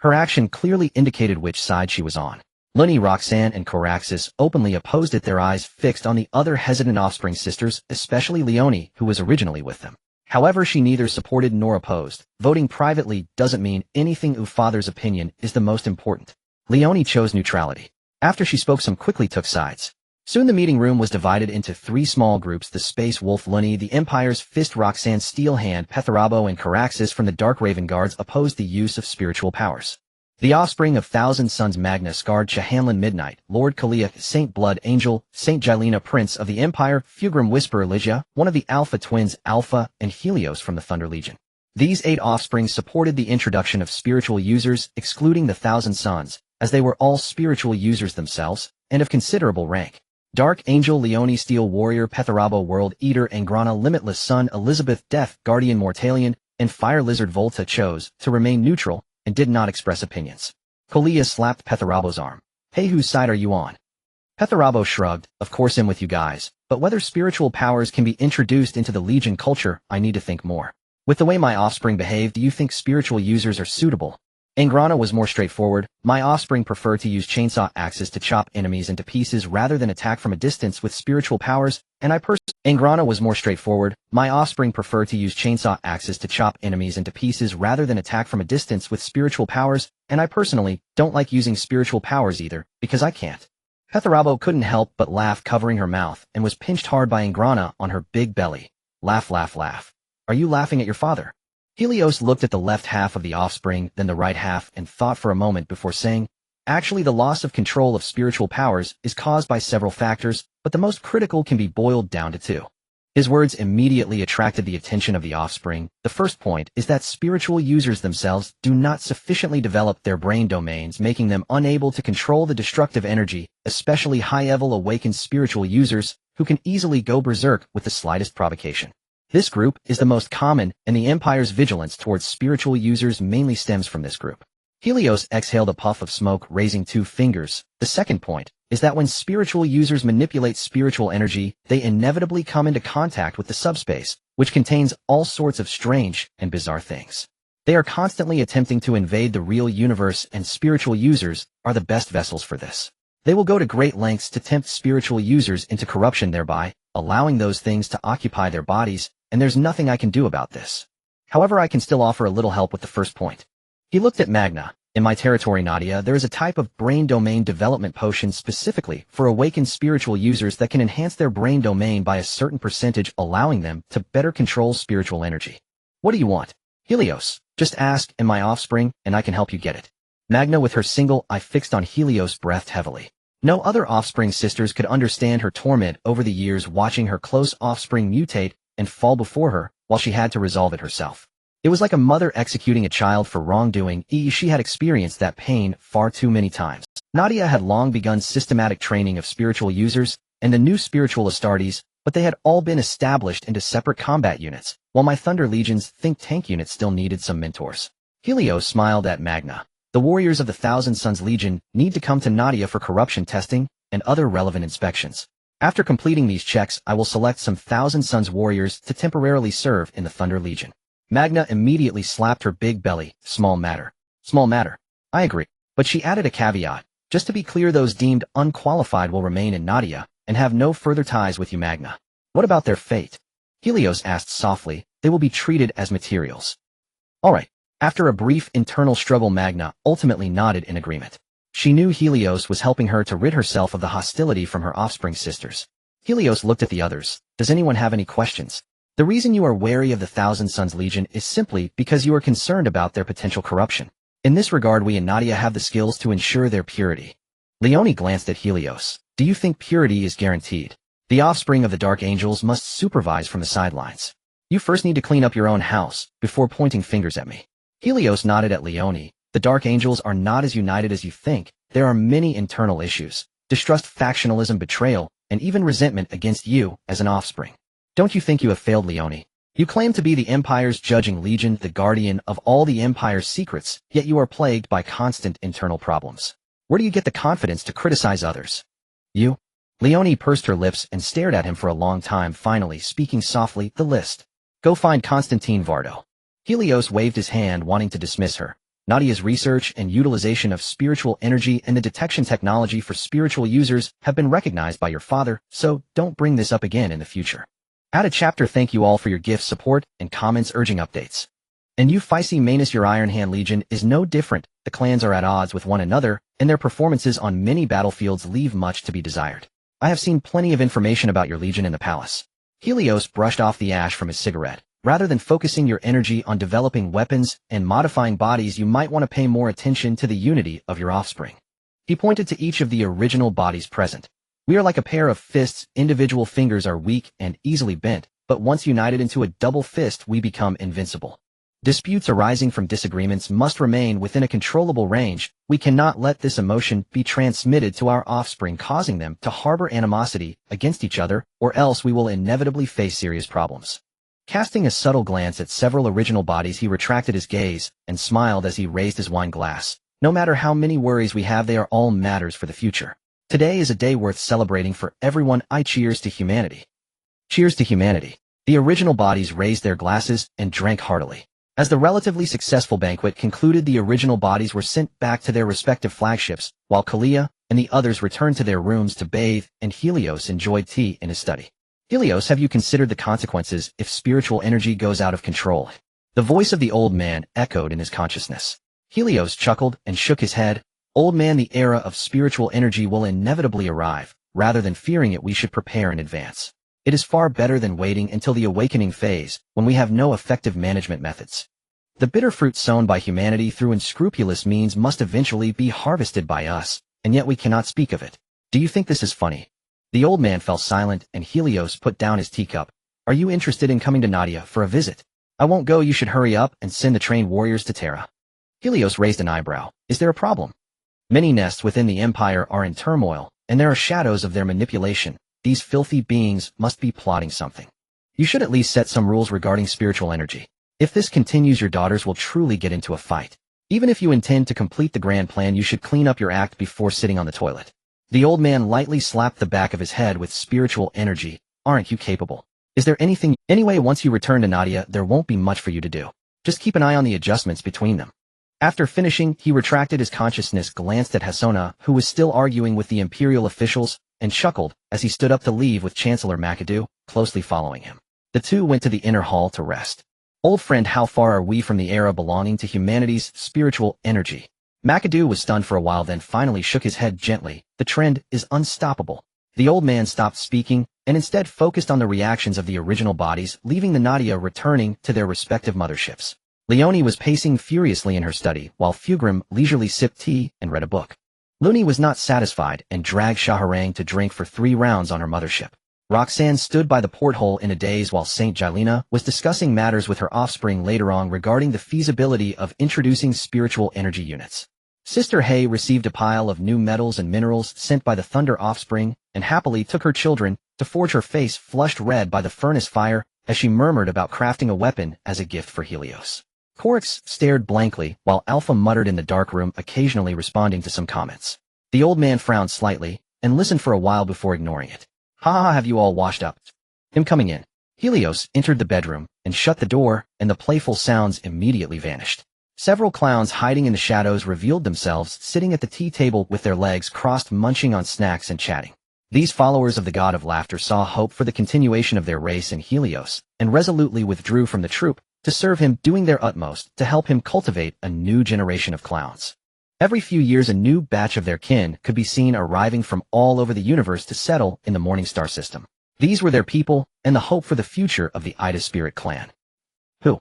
Her action clearly indicated which side she was on. Luni, Roxanne, and Coraxus openly opposed it, their eyes fixed on the other hesitant offspring sisters, especially Leonie, who was originally with them. However, she neither supported nor opposed. Voting privately doesn't mean anything. Father's opinion is the most important. Leonie chose neutrality. After she spoke, some quickly took sides. Soon the meeting room was divided into three small groups: the Space Wolf Luni, the Empire's Fist Roxanne, Steel Hand Petharabo, and Coraxus from the Dark Raven Guards opposed the use of spiritual powers. The offspring of Thousand Sons Magna scarred Chehanlin Midnight, Lord Kalia, Saint Blood Angel, Saint Gilena Prince of the Empire, Fugrim Whisperer Ligia, one of the Alpha Twins Alpha, and Helios from the Thunder Legion. These 8 offspring supported the introduction of spiritual users, excluding the Thousand Sons, as they were all spiritual users themselves, and of considerable rank. Dark Angel Leonie, Steel Warrior Petharabo, World Eater Angrana, Limitless Sun Elizabeth, Death Guardian Mortalian, and Fire Lizard Volta chose to remain neutral and did not express opinions. Kalia slapped Petharabo's arm. Hey, whose side are you on? Petharabo shrugged. Of course I'm with you guys, but whether spiritual powers can be introduced into the Legion culture, I need to think more. With the way my offspring behave, do you think spiritual users are suitable? Angrana was more straightforward. My offspring prefer to use chainsaw axes to chop enemies into pieces rather than attack from a distance with spiritual powers, and Angrana was more straightforward. My offspring prefer to use chainsaw axes to chop enemies into pieces rather than attack from a distance with spiritual powers, and I personally don't like using spiritual powers either, because I can't. Petharabo couldn't help but laugh, covering her mouth, and was pinched hard by Angrana on her big belly. Laugh, laugh, laugh. Are you laughing at your father? Helios looked at the left half of the offspring, then the right half, and thought for a moment before saying, "Actually, the loss of control of spiritual powers is caused by several factors, but the most critical can be boiled down to two." His words immediately attracted the attention of the offspring. The first point is that spiritual users themselves do not sufficiently develop their brain domains, making them unable to control the destructive energy, especially high-level awakened spiritual users who can easily go berserk with the slightest provocation. This group is the most common, and the Empire's vigilance towards spiritual users mainly stems from this group. Helios exhaled a puff of smoke, raising 2 fingers. The second point is that when spiritual users manipulate spiritual energy, they inevitably come into contact with the subspace, which contains all sorts of strange and bizarre things. They are constantly attempting to invade the real universe, and spiritual users are the best vessels for this. They will go to great lengths to tempt spiritual users into corruption, thereby allowing those things to occupy their bodies, and there's nothing I can do about this. However, I can still offer a little help with the first point. He looked at Magna. "In my territory, Nadia, there is a type of brain domain development potion specifically for awakened spiritual users that can enhance their brain domain by a certain percentage, allowing them to better control spiritual energy." "What do you want?" "Helios, just ask in my offspring, and I can help you get it." Magna, with her single eye fixed on Helios, breathed heavily. No other offspring sisters could understand her torment over the years, watching her close offspring mutate and fall before her, while she had to resolve it herself. It was like a mother executing a child for wrongdoing. She had experienced that pain far too many times. Nadia had long begun systematic training of spiritual users and the new spiritual Astartes, but they had all been established into separate combat units, while my Thunder Legion's think tank unit still needed some mentors. Helios smiled at Magna. "The warriors of the Thousand Suns Legion need to come to Nadia for corruption testing and other relevant inspections. After completing these checks, I will select some Thousand Suns warriors to temporarily serve in the Thunder Legion." Magna immediately slapped her big belly. "Small matter. Small matter. I agree." But she added a caveat. "Just to be clear, those deemed unqualified will remain in Nadia and have no further ties with you, Magna." "What about their fate?" Helios asked softly. "They will be treated as materials." "All right." After a brief internal struggle, Magna ultimately nodded in agreement. She knew Helios was helping her to rid herself of the hostility from her offspring sisters. Helios looked at the others. "Does anyone have any questions?" "The reason you are wary of the Thousand Suns Legion is simply because you are concerned about their potential corruption. In this regard, we in Nadia have the skills to ensure their purity." Leone glanced at Helios. "Do you think purity is guaranteed? The offspring of the Dark Angels must supervise from the sidelines. You first need to clean up your own house before pointing fingers at me." Helios nodded at Leone. "The Dark Angels are not as united as you think. There are many internal issues: distrust, factionalism, betrayal, and even resentment against you as an offspring. Don't you think you have failed, Leone? You claim to be the Empire's judging legion, the guardian of all the Empire's secrets, yet you are plagued by constant internal problems. Where do you get the confidence to criticize others?" "You?" Leone pursed her lips and stared at him for a long time, finally speaking softly. "The list. Go find Constantine Vardo." Helios waved his hand, wanting to dismiss her. "Nadia's research and utilization of spiritual energy and the detection technology for spiritual users have been recognized by your father, so don't bring this up again in the future." Add a chapter. Thank you all for your gifts, support, and comments urging updates. And you Feisty Manus, your Iron Hand Legion is no different. The clans are at odds with one another, and their performances on many battlefields leave much to be desired. I have seen plenty of information about your legion in the palace. Helios brushed off the ash from his cigarette. Rather than focusing your energy on developing weapons and modifying bodies, you might want to pay more attention to the unity of your offspring. He pointed to each of the original bodies present. "We are like a pair of fists. Individual fingers are weak and easily bent, but once united into a double fist, we become invincible. Disputes arising from disagreements must remain within a controllable range. We cannot let this emotion be transmitted to our offspring, causing them to harbor animosity against each other, or else we will inevitably face serious problems." Casting a subtle glance at several original bodies, he retracted his gaze and smiled as he raised his wine glass. "No matter how many worries we have, they are all matters for the future. Today is a day worth celebrating for everyone. I cheers to humanity." "Cheers to humanity." The original bodies raised their glasses and drank heartily. As the relatively successful banquet concluded, the original bodies were sent back to their respective flagships, while Kalia and the others returned to their rooms to bathe, and Helios enjoyed tea in his study. "Helios, have you considered the consequences if spiritual energy goes out of control?" The voice of the old man echoed in his consciousness. Helios chuckled and shook his head. "Old man, the era of spiritual energy will inevitably arrive. Rather than fearing it, we should prepare in advance. It is far better than waiting until the awakening phase, when we have no effective management methods. The bitter fruit sown by humanity through unscrupulous means must eventually be harvested by us, and yet we cannot speak of it. Do you think this is funny? The old man fell silent, and Helios put down his teacup. Are you interested in coming to Nadia for a visit? I won't go. You should hurry up and send the trained warriors to Terra. Helios raised an eyebrow. Is there a problem? Many nests within the Empire are in turmoil, and there are shadows of their manipulation. These filthy beings must be plotting something. You should at least set some rules regarding spiritual energy. If this continues, your daughters will truly get into a fight. Even if you intend to complete the grand plan, you should clean up your act before sitting on the toilet. The old man lightly slapped the back of his head with spiritual energy. Aren't you capable? Is there anything? Anyway, once you return to Nadia, there won't be much for you to do. Just keep an eye on the adjustments between them. After finishing, he retracted his consciousness, glanced at Hasona, who was still arguing with the Imperial officials, and chuckled as he stood up to leave with Chancellor McAdoo closely following him. The two went to the inner hall to rest. Old friend, how far are we from the era belonging to humanity's spiritual energy? McAdoo was stunned for a while, then finally shook his head gently. The trend is unstoppable. The old man stopped speaking, and instead focused on the reactions of the original bodies, leaving the Nadia returning to their respective motherships. Leonie was pacing furiously in her study, while Fugrim leisurely sipped tea and read a book. Looney was not satisfied and dragged Shaharang to drink for 3 rounds on her mothership. Roxanne stood by the porthole in a daze while St. Gilena was discussing matters with her offspring later on regarding the feasibility of introducing spiritual energy units. Sister Hay received a pile of new metals and minerals sent by the Thunder offspring, and happily took her children to forge, her face flushed red by the furnace fire as she murmured about crafting a weapon as a gift for Helios. Corix stared blankly, while Alpha muttered in the dark room, occasionally responding to some comments. The old man frowned slightly, and listened for a while before ignoring it. Ha ha, have you all washed up? Him coming in. Helios entered the bedroom, and shut the door, and the playful sounds immediately vanished. Several clowns hiding in the shadows revealed themselves, sitting at the tea table with their legs crossed, munching on snacks and chatting. These followers of the god of laughter saw hope for the continuation of their race in Helios, and resolutely withdrew from the troupe, to serve him, doing their utmost to help him cultivate a new generation of clowns. Every few years a new batch of their kin could be seen arriving from all over the universe to settle in the Morningstar system. These were their people, and the hope for the future of the Ida Spirit clan. Who?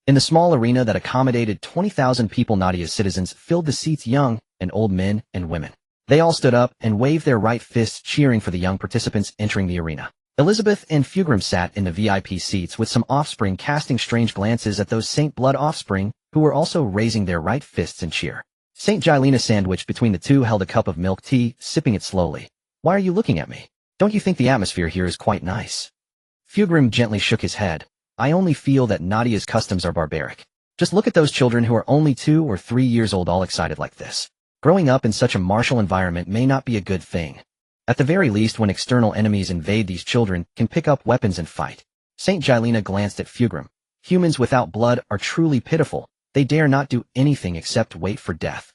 In the small arena that accommodated 20,000 people, Nadia's citizens filled the seats, young and old, men and women. They all stood up and waved their right fists, cheering for the young participants entering the arena. Elizabeth and Fugrim sat in the VIP seats with some offspring casting strange glances at those Saint Blood offspring, who were also raising their right fists in cheer. St. Gilena, sandwiched between the two, held a cup of milk tea, sipping it slowly. Why are you looking at me? Don't you think the atmosphere here is quite nice? Fugrim gently shook his head. I only feel that Nadia's customs are barbaric. Just look at those children who are only 2 or 3 years old, all excited like this. Growing up in such a martial environment may not be a good thing. At the very least, when external enemies invade, these children can pick up weapons and fight. St. Gilena glanced at Fugrim. Humans without blood are truly pitiful. They dare not do anything except wait for death.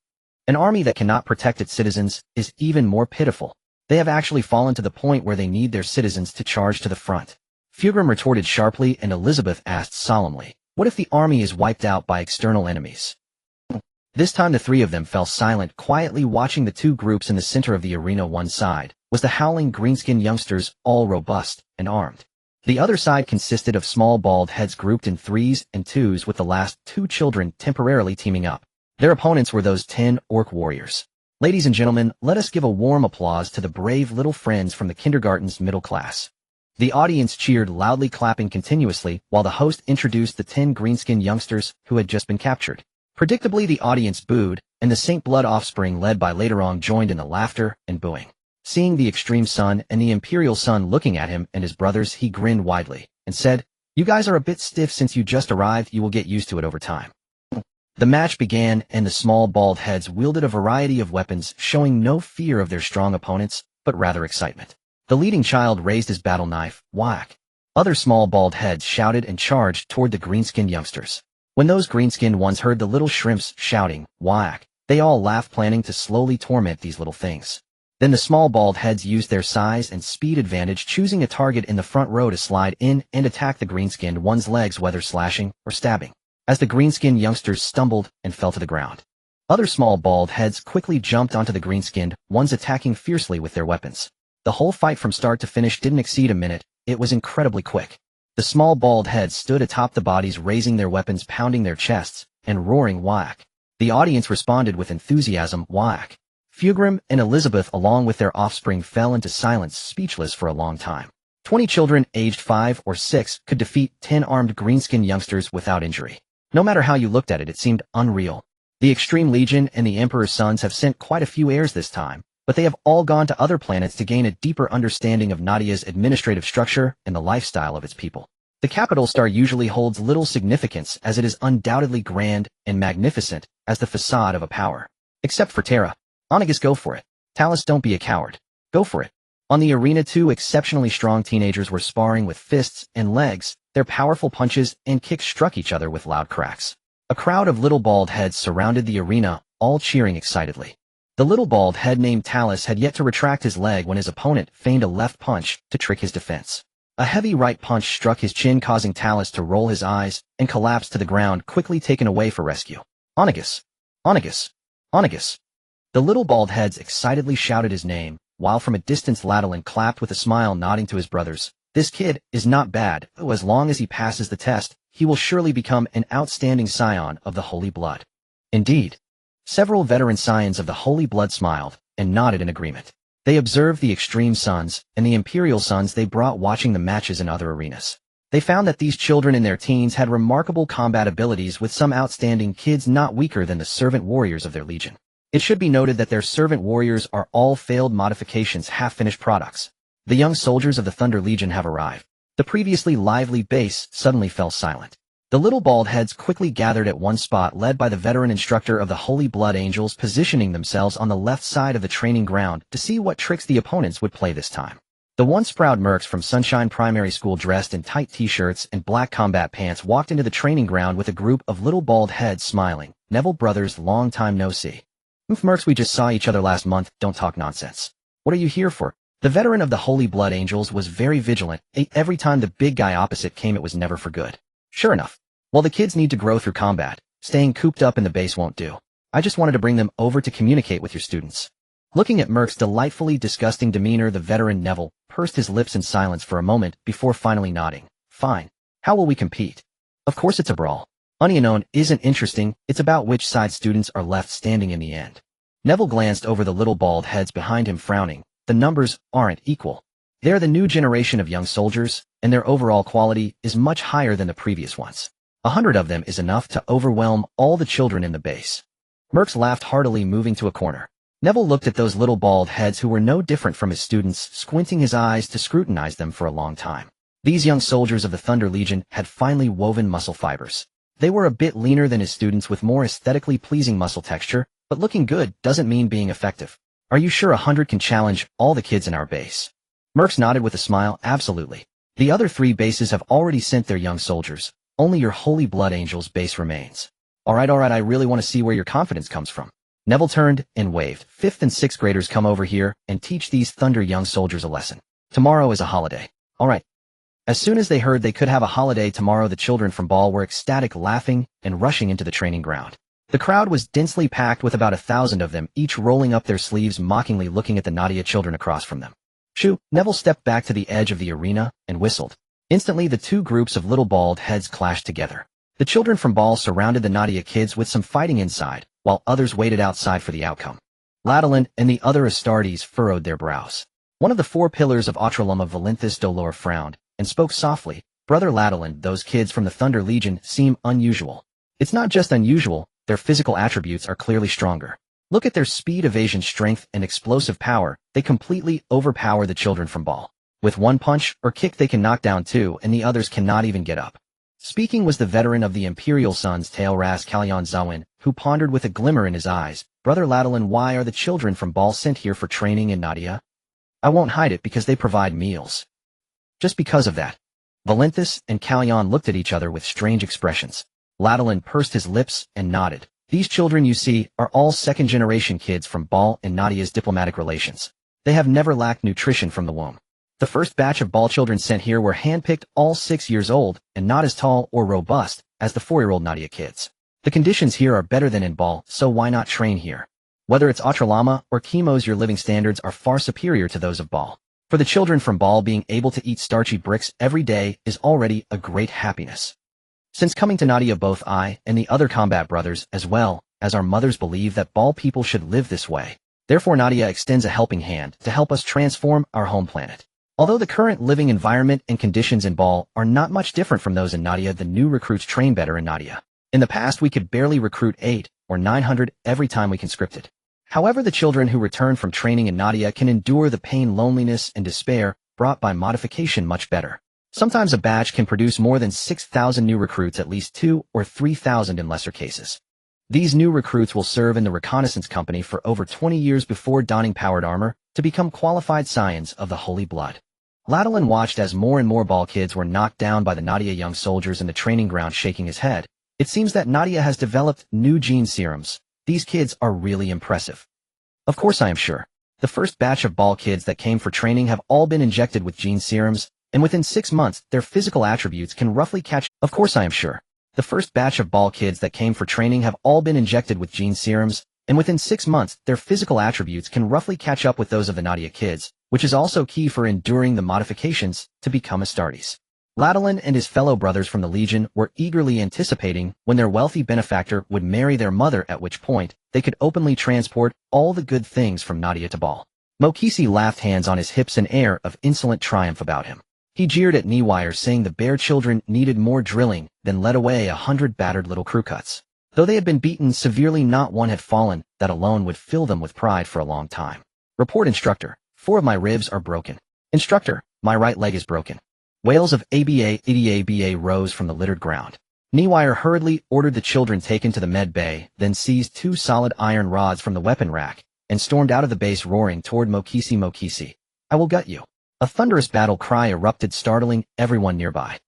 An army that cannot protect its citizens is even more pitiful. They have actually fallen to the point where they need their citizens to charge to the front. Fugrim retorted sharply, and Elizabeth asked solemnly, what if the army is wiped out by external enemies? This time the 3 of them fell silent, quietly watching the 2 groups in the center of the arena. One side was the howling greenskin youngsters, all robust and armed. The other side consisted of small bald heads grouped in 3s and 2s, with the last 2 children temporarily teaming up. Their opponents were those 10 orc warriors. Ladies and gentlemen, let us give a warm applause to the brave little friends from the kindergarten's middle class. The audience cheered loudly, clapping continuously, while the host introduced the 10 greenskin youngsters who had just been captured. Predictably, the audience booed, and the Saint Blood offspring, led by Laterong, joined in the laughter and booing. Seeing the extreme son and the imperial son looking at him and his brothers, he grinned widely and said, "You guys are a bit stiff since you just arrived. You will get used to it over time." The match began, and the small bald heads wielded a variety of weapons, showing no fear of their strong opponents, but rather excitement. The leading child raised his battle knife, whack. Other small bald heads shouted and charged toward the green-skinned youngsters. When those green-skinned ones heard the little shrimps shouting, whack, they all laughed, planning to slowly torment these little things. Then the small bald heads used their size and speed advantage, choosing a target in the front row to slide in and attack the green-skinned one's legs, whether slashing or stabbing, as the green-skinned youngsters stumbled and fell to the ground. Other small bald heads quickly jumped onto the green-skinned ones, attacking fiercely with their weapons. The whole fight from start to finish didn't exceed a minute. It was incredibly quick. The small bald heads stood atop the bodies, raising their weapons, pounding their chests, and roaring whack. The audience responded with enthusiasm, whack. Fugrim and Elizabeth along with their offspring fell into silence, speechless for a long time. 20 children aged 5 or 6 could defeat 10 armed greenskin youngsters without injury. No matter how you looked at it, it seemed unreal. The Extreme Legion and the Emperor's sons have sent quite a few heirs this time, but they have all gone to other planets to gain a deeper understanding of Nadia's administrative structure and the lifestyle of its people. The capital star usually holds little significance as it is undoubtedly grand and magnificent as the facade of a power. Except for Terra. Onegus, go for it. Talus, don't be a coward. Go for it. On the arena, 2 exceptionally strong teenagers were sparring with fists and legs. Their powerful punches and kicks struck each other with loud cracks. A crowd of little bald heads surrounded the arena, all cheering excitedly. The little bald head named Talus had yet to retract his leg when his opponent feigned a left punch to trick his defense. A heavy right punch struck his chin, causing Talus to roll his eyes and collapse to the ground, quickly taken away for rescue. Onegus! Onegus! Onegus! The little bald heads excitedly shouted his name, while from a distance Ladolin clapped with a smile, nodding to his brothers. This kid is not bad, though as long as he passes the test, he will surely become an outstanding scion of the Holy Blood. Indeed. Several veteran scions of the Holy Blood smiled and nodded in agreement. They observed the Extreme Sons and the Imperial Sons they brought watching the matches in other arenas. They found that these children in their teens had remarkable combat abilities, with some outstanding kids not weaker than the servant warriors of their legion. It should be noted that their servant warriors are all failed modifications, half-finished products. The young soldiers of the Thunder Legion have arrived. The previously lively base suddenly fell silent. The little bald heads quickly gathered at one spot, led by the veteran instructor of the Holy Blood Angels, positioning themselves on the left side of the training ground to see what tricks the opponents would play this time. The once proud mercs from Sunshine Primary School, dressed in tight t-shirts and black combat pants, walked into the training ground with a group of little bald heads smiling. Neville brothers, long time no see. Mercs, we just saw each other last month, don't talk nonsense. What are you here for? The veteran of the Holy Blood Angels was very vigilant. Every time the big guy opposite came, it was never for good. Sure enough. Well, the kids need to grow through combat. Staying cooped up in the base won't do. I just wanted to bring them over to communicate with your students. Looking at Merc's delightfully disgusting demeanor, the veteran Neville pursed his lips in silence for a moment before finally nodding. Fine. How will we compete? Of course it's a brawl. Unknown isn't interesting, it's about which side students are left standing in the end. Neville glanced over the little bald heads behind him, frowning. The numbers aren't equal. They're the new generation of young soldiers, and their overall quality is much higher than the previous ones. 100 of them is enough to overwhelm all the children in the base. Mercs laughed heartily, moving to a corner. Neville looked at those little bald heads who were no different from his students, squinting his eyes to scrutinize them for a long time. These young soldiers of the Thunder Legion had finely woven muscle fibers. They were a bit leaner than his students, with more aesthetically pleasing muscle texture, but looking good doesn't mean being effective. Are you sure 100 can challenge all the kids in our base? Mercs nodded with a smile. Absolutely. The other 3 bases have already sent their young soldiers. Only your Holy Blood Angels base remains. Alright, I really want to see where your confidence comes from. Neville turned and waved. 5th and 6th graders, come over here and teach these Thunder young soldiers a lesson. Tomorrow is a holiday. Alright. As soon as they heard they could have a holiday tomorrow, the children from Ball were ecstatic, laughing and rushing into the training ground. The crowd was densely packed, with about 1,000 of them, each rolling up their sleeves, mockingly looking at the Nadia children across from them. Shoo! Neville stepped back to the edge of the arena and whistled. Instantly, the 2 groups of little bald heads clashed together. The children from Ball surrounded the Nadia kids with some fighting inside, while others waited outside for the outcome. Ladolin and the other Astartes furrowed their brows. One of the 4 pillars of Autralum of Valinthus Dolor frowned and spoke softly. Brother Ladolin, those kids from the Thunder Legion seem unusual. It's not just unusual, their physical attributes are clearly stronger. Look at their speed, evasion, strength, and explosive power. They completely overpower the children from Ball. With one punch or kick they can knock down 2, and the others cannot even get up. Speaking was the veteran of the Imperial Sons, Tailras Kalyan Zawin, who pondered with a glimmer in his eyes. Brother Ladolin, why are the children from Ball sent here for training in Nadia? I won't hide it, because they provide meals. Just because of that. Valinthus and Kalyan looked at each other with strange expressions. Ladolin pursed his lips and nodded. These children you see are all second-generation kids from Ball and Nadia's diplomatic relations. They have never lacked nutrition from the womb. The first batch of Ball children sent here were handpicked, all 6 years old, and not as tall or robust as the 4-year-old Nadia kids. The conditions here are better than in Ball, so why not train here? Whether it's Autralama or Chemos, your living standards are far superior to those of Ball. For the children from Ball, being able to eat starchy bricks every day is already a great happiness. Since coming to Nadia, both I and the other combat brothers, as well as our mothers, believe that Ball people should live this way. Therefore, Nadia extends a helping hand to help us transform our home planet. Although the current living environment and conditions in Ball are not much different from those in Nadia, the new recruits train better in Nadia. In the past, we could barely recruit 800 or 900 every time we conscripted. However, the children who return from training in Nadia can endure the pain, loneliness, and despair brought by modification much better. Sometimes a batch can produce more than 6,000 new recruits, at least 2,000 or 3,000 in lesser cases. These new recruits will serve in the reconnaissance company for over 20 years before donning powered armor to become qualified scions of the Holy Blood. Ladolin watched as more and more Ball kids were knocked down by the Nadia young soldiers in the training ground, shaking his head. It seems that Nadia has developed new gene serums. These kids are really impressive. Of course, I am sure. The first batch of Ball kids that came for training have all been injected with gene serums, and within 6 months, their physical attributes can roughly catch. Of course, I am sure. The first batch of Ball kids that came for training have all been injected with gene serums, and within 6 months, their physical attributes can roughly catch up with those of the Nadia kids, which is also key for enduring the modifications to become Astartes. Ladolin and his fellow brothers from the Legion were eagerly anticipating when their wealthy benefactor would marry their mother, at which point they could openly transport all the good things from Nadia to Ball. Mokisi laughed, hands on his hips, an air of insolent triumph about him. He jeered at Niwire, saying the bear children needed more drilling, then led away 100 battered little crew cuts. Though they had been beaten severely, not one had fallen. That alone would fill them with pride for a long time. Report, instructor. 4 of my ribs are broken. Instructor, my right leg is broken. Wails of ABA rose from the littered ground. Niwire hurriedly ordered the children taken to the med bay, then seized 2 solid iron rods from the weapon rack, and stormed out of the base, roaring toward Mokisi. Mokisi, I will gut you. A thunderous battle cry erupted, startling everyone nearby.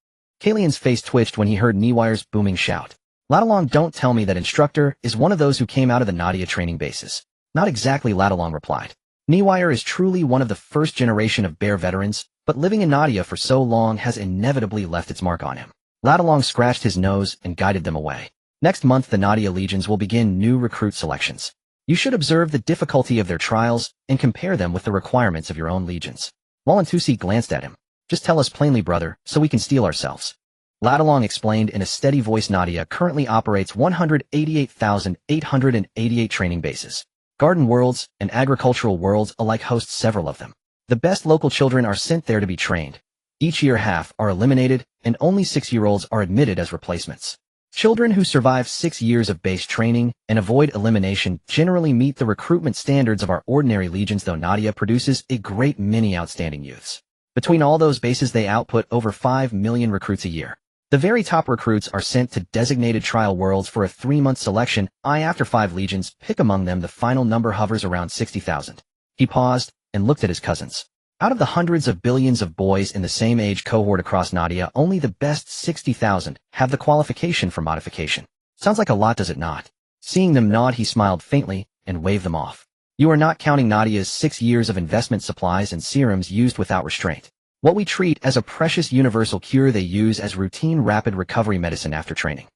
Kalian's face twitched when he heard Niwire's booming shout. Ladolong, don't tell me that instructor is one of those who came out of the Nadia training bases. Not exactly, Ladolong replied. Niwire is truly one of the first generation of bear veterans, but living in Nadia for so long has inevitably left its mark on him. Ladolong scratched his nose and guided them away. Next month, the Nadia legions will begin new recruit selections. You should observe the difficulty of their trials and compare them with the requirements of your own legions. Walantusi glanced at him. Just tell us plainly, brother, so we can steel ourselves. Ladolong explained in a steady voice. Nadia currently operates 188,888 training bases. Garden worlds and agricultural worlds alike host several of them. The best local children are sent there to be trained. Each year, half are eliminated, and only 6-year-olds are admitted as replacements. Children who survive 6 years of base training and avoid elimination generally meet the recruitment standards of our ordinary legions, though Nadia produces a great many outstanding youths. Between all those bases, they output over 5 million recruits a year. The very top recruits are sent to designated trial worlds for a 3-month selection. After 5 legions, pick among them. The final number hovers around 60,000. He paused and looked at his cousins. Out of the hundreds of billions of boys in the same age cohort across Nadia, only the best 60,000 have the qualification for modification. Sounds like a lot, does it not? Seeing them nod, he smiled faintly and waved them off. You are not counting Nadia's 6 years of investment supplies and serums used without restraint. What we treat as a precious universal cure, they use as routine rapid recovery medicine after training.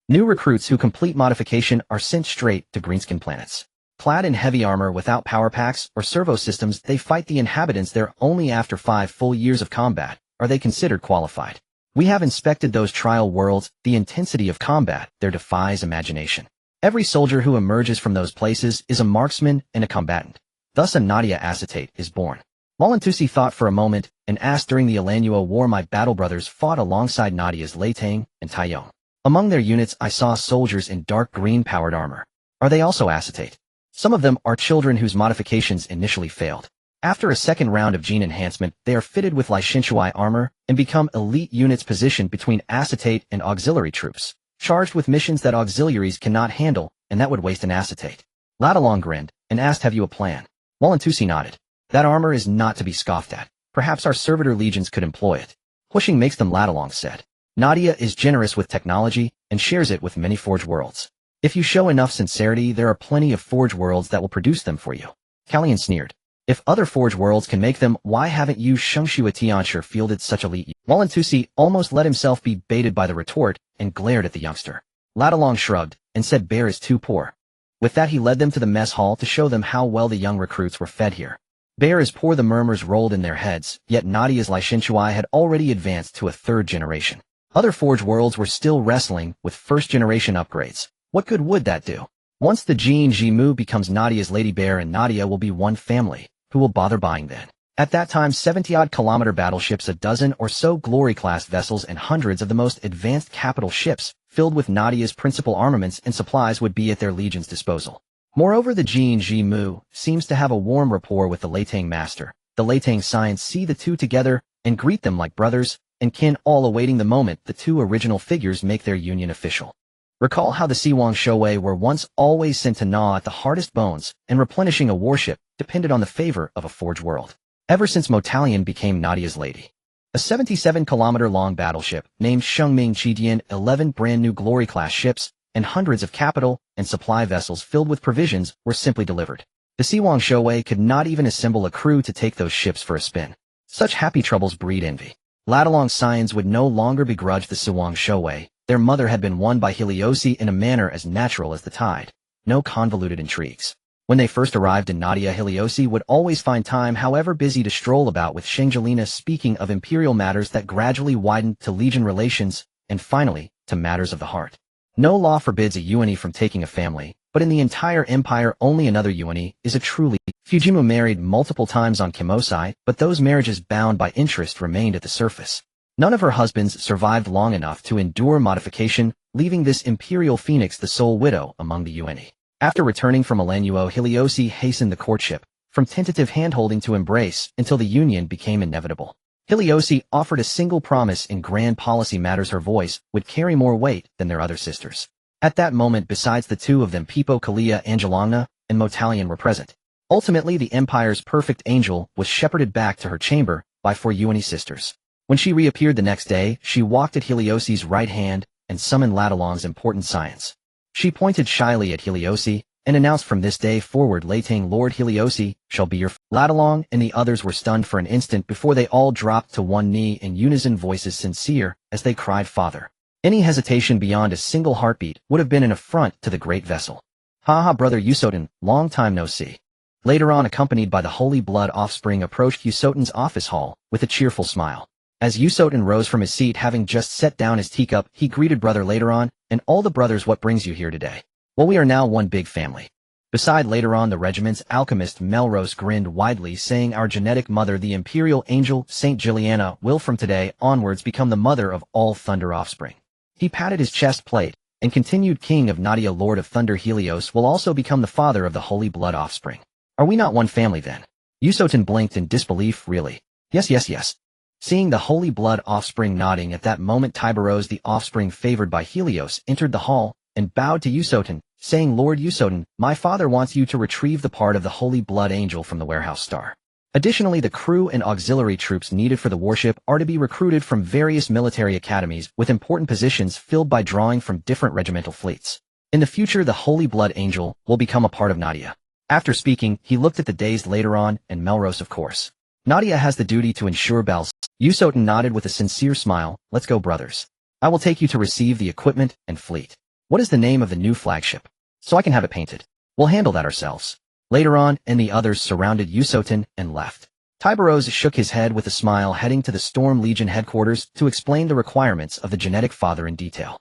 New recruits who complete modification are sent straight to greenskin planets. Clad in heavy armor without power packs or servo systems, they fight the inhabitants there. Only after 5 full years of combat are they considered qualified. We have inspected those trial worlds. The intensity of combat there defies imagination. Every soldier who emerges from those places is a marksman and a combatant. Thus a Nadia acetate is born. Walantusi thought for a moment and asked, during the Elanua War, my battle brothers fought alongside Nadia's Latang and Taiyong. Among their units, I saw soldiers in dark green powered armor. Are they also acetate? Some of them are children whose modifications initially failed. After a second round of gene enhancement, they are fitted with Licentuai armor and become elite units positioned between acetate and auxiliary troops, charged with missions that auxiliaries cannot handle, and that would waste an acetate. Ladolong grinned and asked, have you a plan? Walantusi nodded. That armor is not to be scoffed at. Perhaps our servitor legions could employ it. Pushing makes them, Ladolong said. Nadia is generous with technology and shares it with many forge worlds. If you show enough sincerity, there are plenty of forge worlds that will produce them for you. Kalian sneered. If other forge worlds can make them, why haven't you Shengshua Tianshi fielded such elite? Walantusi almost let himself be baited by the retort and glared at the youngster. Ladolong shrugged and said bear is too poor. With that, he led them to the mess hall to show them how well the young recruits were fed here. Bear as poor the murmurs rolled in their heads, yet Nadia's Licentuai had already advanced to a third generation. Other Forge worlds were still wrestling with first-generation upgrades. What good would that do? Once the Jin Jimu becomes Nadia's Lady Bear and Nadia will be one family, who will bother buying then? At that time 70-odd kilometer battleships, a dozen or so glory-class vessels and hundreds of the most advanced capital ships, filled with Nadia's principal armaments and supplies would be at their legion's disposal. Moreover, the Jin Jimu seems to have a warm rapport with the Leitang master. The Leitang Science see the two together and greet them like brothers and kin, all awaiting the moment the two original figures make their union official. Recall how the Siwang Shouwei were once always sent to gnaw at the hardest bones, and replenishing a warship depended on the favor of a Forge world. Ever since Motalian became Nadia's lady. A 77-kilometer-long battleship named Shengming Chidian, 11 brand-new glory-class ships, and hundreds of capital and supply vessels filled with provisions were simply delivered. The Siwang Shouwei could not even assemble a crew to take those ships for a spin. Such happy troubles breed envy. Ladalong Scions would no longer begrudge the Siwang Shouwei. Their mother had been won by Hiliosi in a manner as natural as the tide. No convoluted intrigues. When they first arrived in Nadia, Hiliosi would always find time, however busy, to stroll about with Shengelina, speaking of imperial matters that gradually widened to legion relations, and finally, to matters of the heart. No law forbids a Yuani from taking a family, but in the entire empire only another Yuani is a truly. Fujimu married multiple times on Kimosai, but those marriages bound by interest remained at the surface. None of her husbands survived long enough to endure modification, leaving this imperial phoenix the sole widow among the Yuani. After returning from Elanuo, Hiliosi hastened the courtship, from tentative handholding to embrace, until the union became inevitable. Hiliosi offered a single promise in grand policy matters: her voice would carry more weight than their other sisters. At that moment, besides the two of them, Pipo, Kalia, Angelana, and Motalian were present. Ultimately, the Empire's perfect angel was shepherded back to her chamber by 4 Yuani sisters. When she reappeared the next day, she walked at Heliosi's right hand and summoned Ladalong's important science. She pointed shyly at Hiliosi and announced, from this day forward, Leitang Lord Hiliosi shall be your Ladalong and the others were stunned for an instant before they all dropped to one knee in unison, voices sincere as they cried, "Father." Any hesitation beyond a single heartbeat would have been an affront to the great vessel. "Ha, brother Yusotin, long time no see." Later on, accompanied by the Holy Blood offspring, approached Yusotin's office hall with a cheerful smile. As Yusotin rose from his seat, having just set down his teacup, he greeted brother later on, and all the brothers. "What brings you here today?" "Well, we are now one big family." Beside later on the regiment's alchemist, Melrose grinned widely, saying, "Our genetic mother, the imperial angel, Saint Juliana, will from today onwards become the mother of all Thunder offspring." He patted his chest plate, and continued, "King of Nadia, Lord of Thunder, Helios will also become the father of the Holy Blood offspring. Are we not one family then?" Yusotin blinked in disbelief. "Really?" Yes. Seeing the Holy Blood offspring nodding at that moment, Tiberos, the offspring favored by Helios, entered the hall and bowed to Yusotin, saying, "Lord Yusotin, my father wants you to retrieve the part of the Holy Blood angel from the warehouse star. Additionally, the crew and auxiliary troops needed for the warship are to be recruited from various military academies, with important positions filled by drawing from different regimental fleets. In the future, the Holy Blood angel will become a part of Nadia." After speaking, he looked at the dazed later on and Melrose. "Of course. Nadia has the duty to ensure Bel's." Yusotin nodded with a sincere smile. "Let's go, brothers. I will take you to receive the equipment and fleet." "What is the name of the new flagship?" "So I can have it painted." "We'll handle that ourselves." Later on, and the others surrounded Yusotin and left. Tiberos shook his head with a smile, heading to the Storm Legion headquarters to explain the requirements of the genetic father in detail.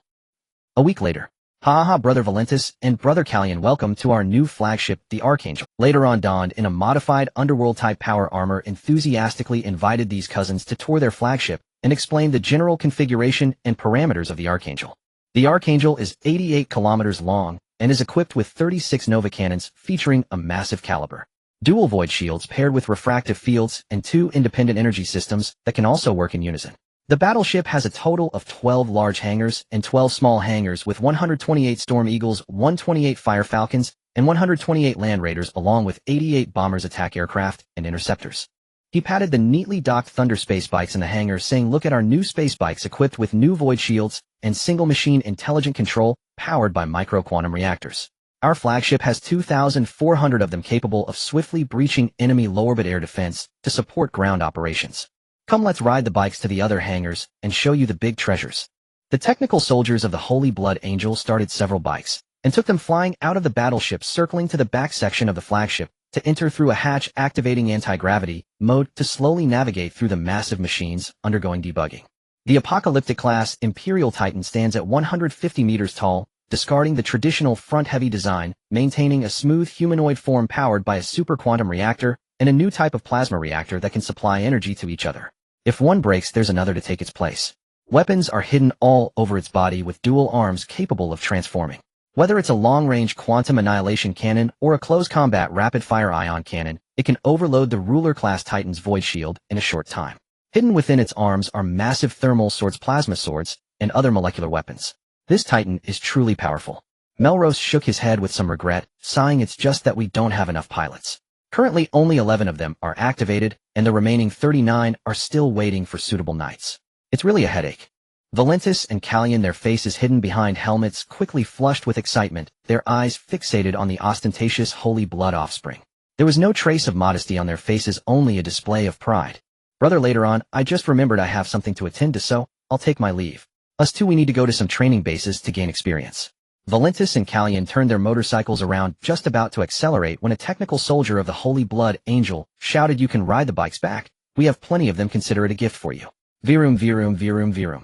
A week later. "Ha, brother Valentus and brother Callion, welcome to our new flagship, the Archangel." Later on, donned in a modified underworld-type power armor, enthusiastically invited these cousins to tour their flagship and explain the general configuration and parameters of the Archangel. The Archangel is 88 kilometers long and is equipped with 36 Nova cannons featuring a massive caliber, dual void shields paired with refractive fields, and 2 independent energy systems that can also work in unison. The battleship has a total of 12 large hangars and 12 small hangars, with 128 Storm Eagles, 128 Fire Falcons, and 128 Land Raiders, along with 88 bombers, attack aircraft, and interceptors. He patted the neatly docked Thunder space bikes in the hangar, saying, "Look at our new space bikes equipped with new void shields and single machine intelligent control powered by micro-quantum reactors. Our flagship has 2,400 of them, capable of swiftly breaching enemy low-orbit air defense to support ground operations. Come, let's ride the bikes to the other hangars and show you the big treasures." The technical soldiers of the Holy Blood Angel started several bikes and took them flying out of the battleship, circling to the back section of the flagship, to enter through a hatch activating anti-gravity mode to slowly navigate through the massive machines undergoing debugging. The apocalyptic class Imperial Titan stands at 150 meters tall, discarding the traditional front-heavy design, maintaining a smooth humanoid form powered by a super quantum reactor and a new type of plasma reactor that can supply energy to each other. If one breaks, there's another to take its place. Weapons are hidden all over its body with dual arms capable of transforming. Whether it's a long-range quantum annihilation cannon or a close-combat rapid-fire ion cannon, it can overload the Ruler-class Titan's void shield in a short time. Hidden within its arms are massive thermal swords, plasma swords, and other molecular weapons. This Titan is truly powerful. Melrose shook his head with some regret, sighing, "It's just that we don't have enough pilots. Currently only 11 of them are activated, and the remaining 39 are still waiting for suitable knights. It's really a headache." Valentis and Callion, their faces hidden behind helmets, quickly flushed with excitement, their eyes fixated on the ostentatious holy blood offspring. There was no trace of modesty on their faces, only a display of pride. "Brother, later on, I just remembered I have something to attend to, so I'll take my leave. Us two, we need to go to some training bases to gain experience." Valentis and Callion turned their motorcycles around, just about to accelerate when a technical soldier of the Holy Blood Angel shouted, "You can ride the bikes back. We have plenty of them. Consider it a gift for you." Virum, virum, virum, virum.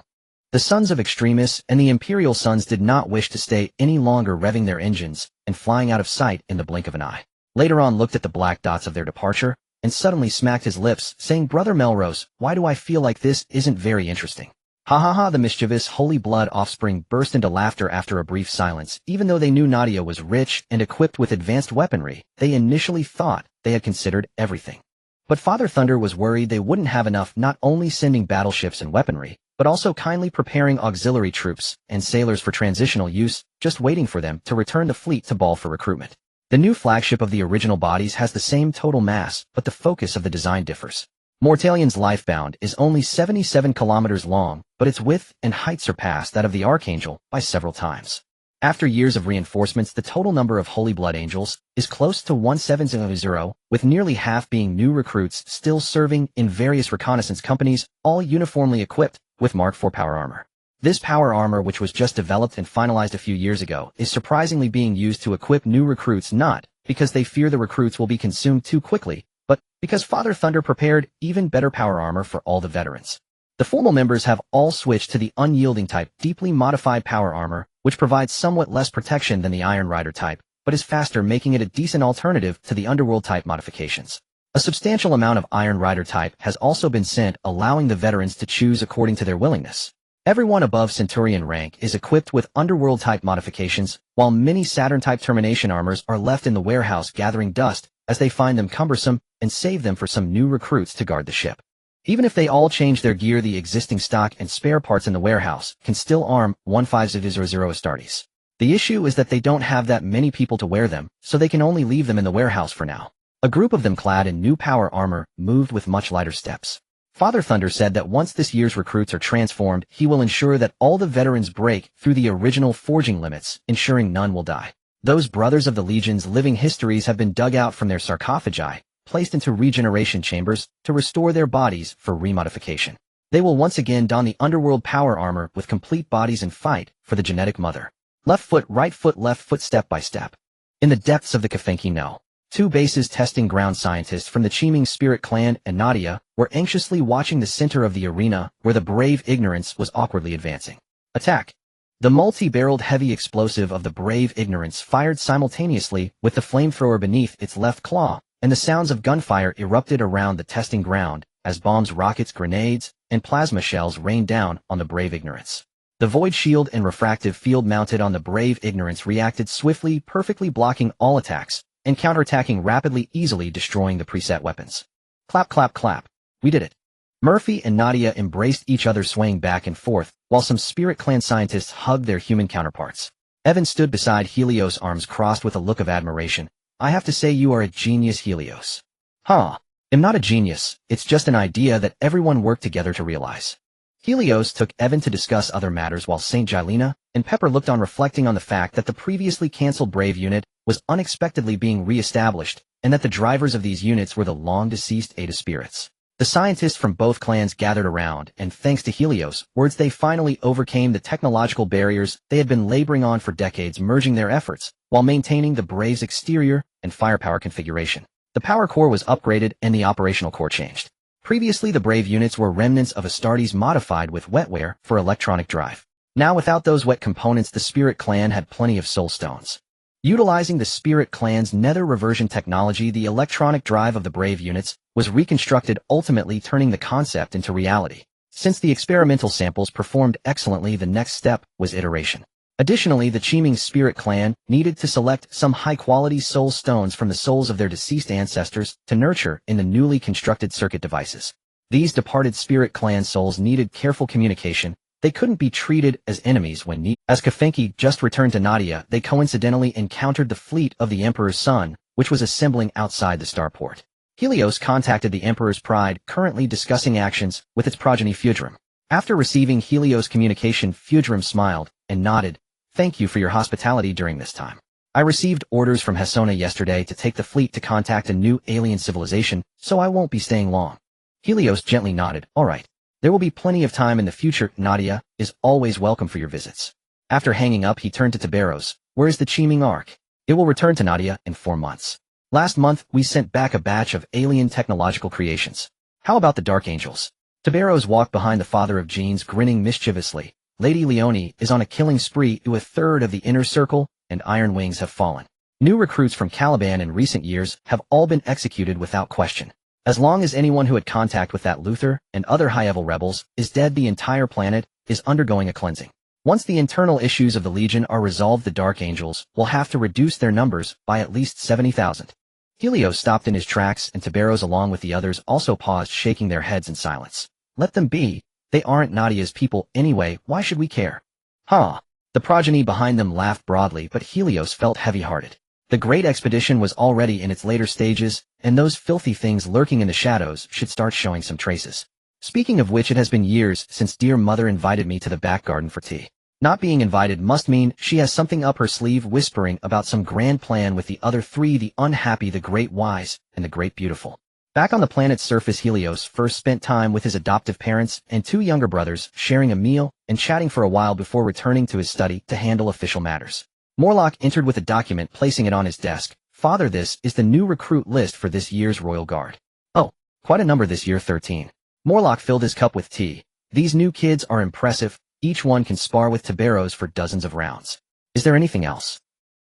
The sons of Extremis and the Imperial sons did not wish to stay any longer, revving their engines and flying out of sight in the blink of an eye. Later on looked at the black dots of their departure and suddenly smacked his lips, saying, "Brother Melrose, why do I feel like this isn't very interesting?" Ha ha ha! The mischievous Holy Blood offspring burst into laughter after a brief silence. Even though they knew Nadia was rich and equipped with advanced weaponry, they initially thought they had considered everything. But Father Thunder was worried they wouldn't have enough, not only sending battleships and weaponry, but also kindly preparing auxiliary troops and sailors for transitional use, just waiting for them to return the fleet to Ball for recruitment. The new flagship of the original bodies has the same total mass, but the focus of the design differs. Mortalian's Lifebound is only 77 kilometers long, but its width and height surpass that of the Archangel by several times. After years of reinforcements, the total number of Holy Blood Angels is close to 1700, with nearly half being new recruits still serving in various reconnaissance companies, all uniformly equipped with Mark IV power armor. This power armor, which was just developed and finalized a few years ago, is surprisingly being used to equip new recruits, not because they fear the recruits will be consumed too quickly, but because Father Thunder prepared even better power armor for all the veterans. The formal members have all switched to the unyielding type, deeply modified power armor, which provides somewhat less protection than the Iron Rider type, but is faster, making it a decent alternative to the Underworld type modifications. A substantial amount of Iron Rider type has also been sent, allowing the veterans to choose according to their willingness. Everyone above Centurion rank is equipped with Underworld type modifications, while many Saturn type termination armors are left in the warehouse gathering dust as they find them cumbersome and save them for some new recruits to guard the ship. Even if they all change their gear, the existing stock and spare parts in the warehouse can still arm 1500 Astartes. The issue is that they don't have that many people to wear them, so they can only leave them in the warehouse for now. A group of them clad in new power armor moved with much lighter steps. Father Thunder said that once this year's recruits are transformed, he will ensure that all the veterans break through the original forging limits, ensuring none will die. Those brothers of the Legion's living histories have been dug out from their sarcophagi, placed into regeneration chambers to restore their bodies for remodification. They will once again don the Underworld power armor with complete bodies and fight for the genetic mother. Left foot, right foot, left foot, step by step. In the depths of the Kafenki No. 2 bases, testing ground scientists from the Chiming Spirit Clan and Nadia were anxiously watching the center of the arena where the brave Ignorance was awkwardly advancing. Attack! The multi-barreled heavy explosive of the brave Ignorance fired simultaneously with the flamethrower beneath its left claw, and the sounds of gunfire erupted around the testing ground as bombs, rockets, grenades, and plasma shells rained down on the brave Ignorance. The void shield and refractive field mounted on the brave Ignorance reacted swiftly, perfectly blocking all attacks, and counterattacking rapidly, easily destroying the preset weapons. Clap, clap, clap. We did it. Murphy and Nadia embraced each other, swaying back and forth, while some Spirit Clan scientists hugged their human counterparts. Evan stood beside Helios, arms crossed with a look of admiration. "I have to say you are a genius, Helios." "Huh. I'm not a genius, it's just an idea that everyone worked together to realize." Helios took Evan to discuss other matters while St. Gilena and Pepper looked on, reflecting on the fact that the previously cancelled Brave unit was unexpectedly being re-established, and that the drivers of these units were the long-deceased Ada spirits. The scientists from both clans gathered around, and thanks to Helios' words, they finally overcame the technological barriers they had been laboring on for decades, merging their efforts while maintaining the Brave's exterior and firepower configuration. The power core was upgraded and the operational core changed. Previously, the Brave units were remnants of Astartes modified with wetware for electronic drive. Now, without those wet components, the Spirit Clan had plenty of soul stones. Utilizing the Spirit Clan's nether reversion technology, the electronic drive of the Brave units was reconstructed, ultimately turning the concept into reality. Since the experimental samples performed excellently, the next step was iteration. Additionally, the Chiming Spirit Clan needed to select some high-quality soul stones from the souls of their deceased ancestors to nurture in the newly constructed circuit devices. These departed Spirit Clan souls needed careful communication. They couldn't be treated as enemies when needed. As Kafenki just returned to Nadia, they coincidentally encountered the fleet of the Emperor's Son, which was assembling outside the starport. Helios contacted the Emperor's Pride, currently discussing actions with its progeny Fudrum. After receiving Helios' communication, Fudrum smiled and nodded. Thank you for your hospitality during this time. I received orders from Hesona yesterday to take the fleet to contact a new alien civilization, so I won't be staying long. Helios gently nodded. All right. There will be plenty of time in the future. Nadia is always welcome for your visits. After hanging up, he turned to Tiberos. Where is the Chiming Ark? It will return to Nadia in 4 months. Last month, we sent back a batch of alien technological creations. How about the Dark Angels? Tiberos walked behind the father of Genes, grinning mischievously. Lady Leone is on a killing spree to a third of the inner circle, and Iron Wings have fallen. New recruits from Caliban in recent years have all been executed without question. As long as anyone who had contact with that Luther and other high-level rebels is dead, the entire planet is undergoing a cleansing. Once the internal issues of the Legion are resolved, the Dark Angels will have to reduce their numbers by at least 70,000. Helios stopped in his tracks, and Tiberos along with the others also paused, shaking their heads in silence. Let them be. They aren't Nadia's people anyway, why should we care? Huh. The progeny behind them laughed broadly, but Helios felt heavy-hearted. The great expedition was already in its later stages, and those filthy things lurking in the shadows should start showing some traces. Speaking of which, it has been years since dear mother invited me to the back garden for tea. Not being invited must mean she has something up her sleeve, whispering about some grand plan with the other three: the unhappy, the great wise, and the great beautiful. Back on the planet's surface, Helios first spent time with his adoptive parents and 2 younger brothers, sharing a meal and chatting for a while before returning to his study to handle official matters. Morlock entered with a document, placing it on his desk. Father, this is the new recruit list for this year's Royal Guard. Oh, quite a number this year, 13. Morlock filled his cup with tea. These new kids are impressive. Each one can spar with Tiberos for dozens of rounds. Is there anything else?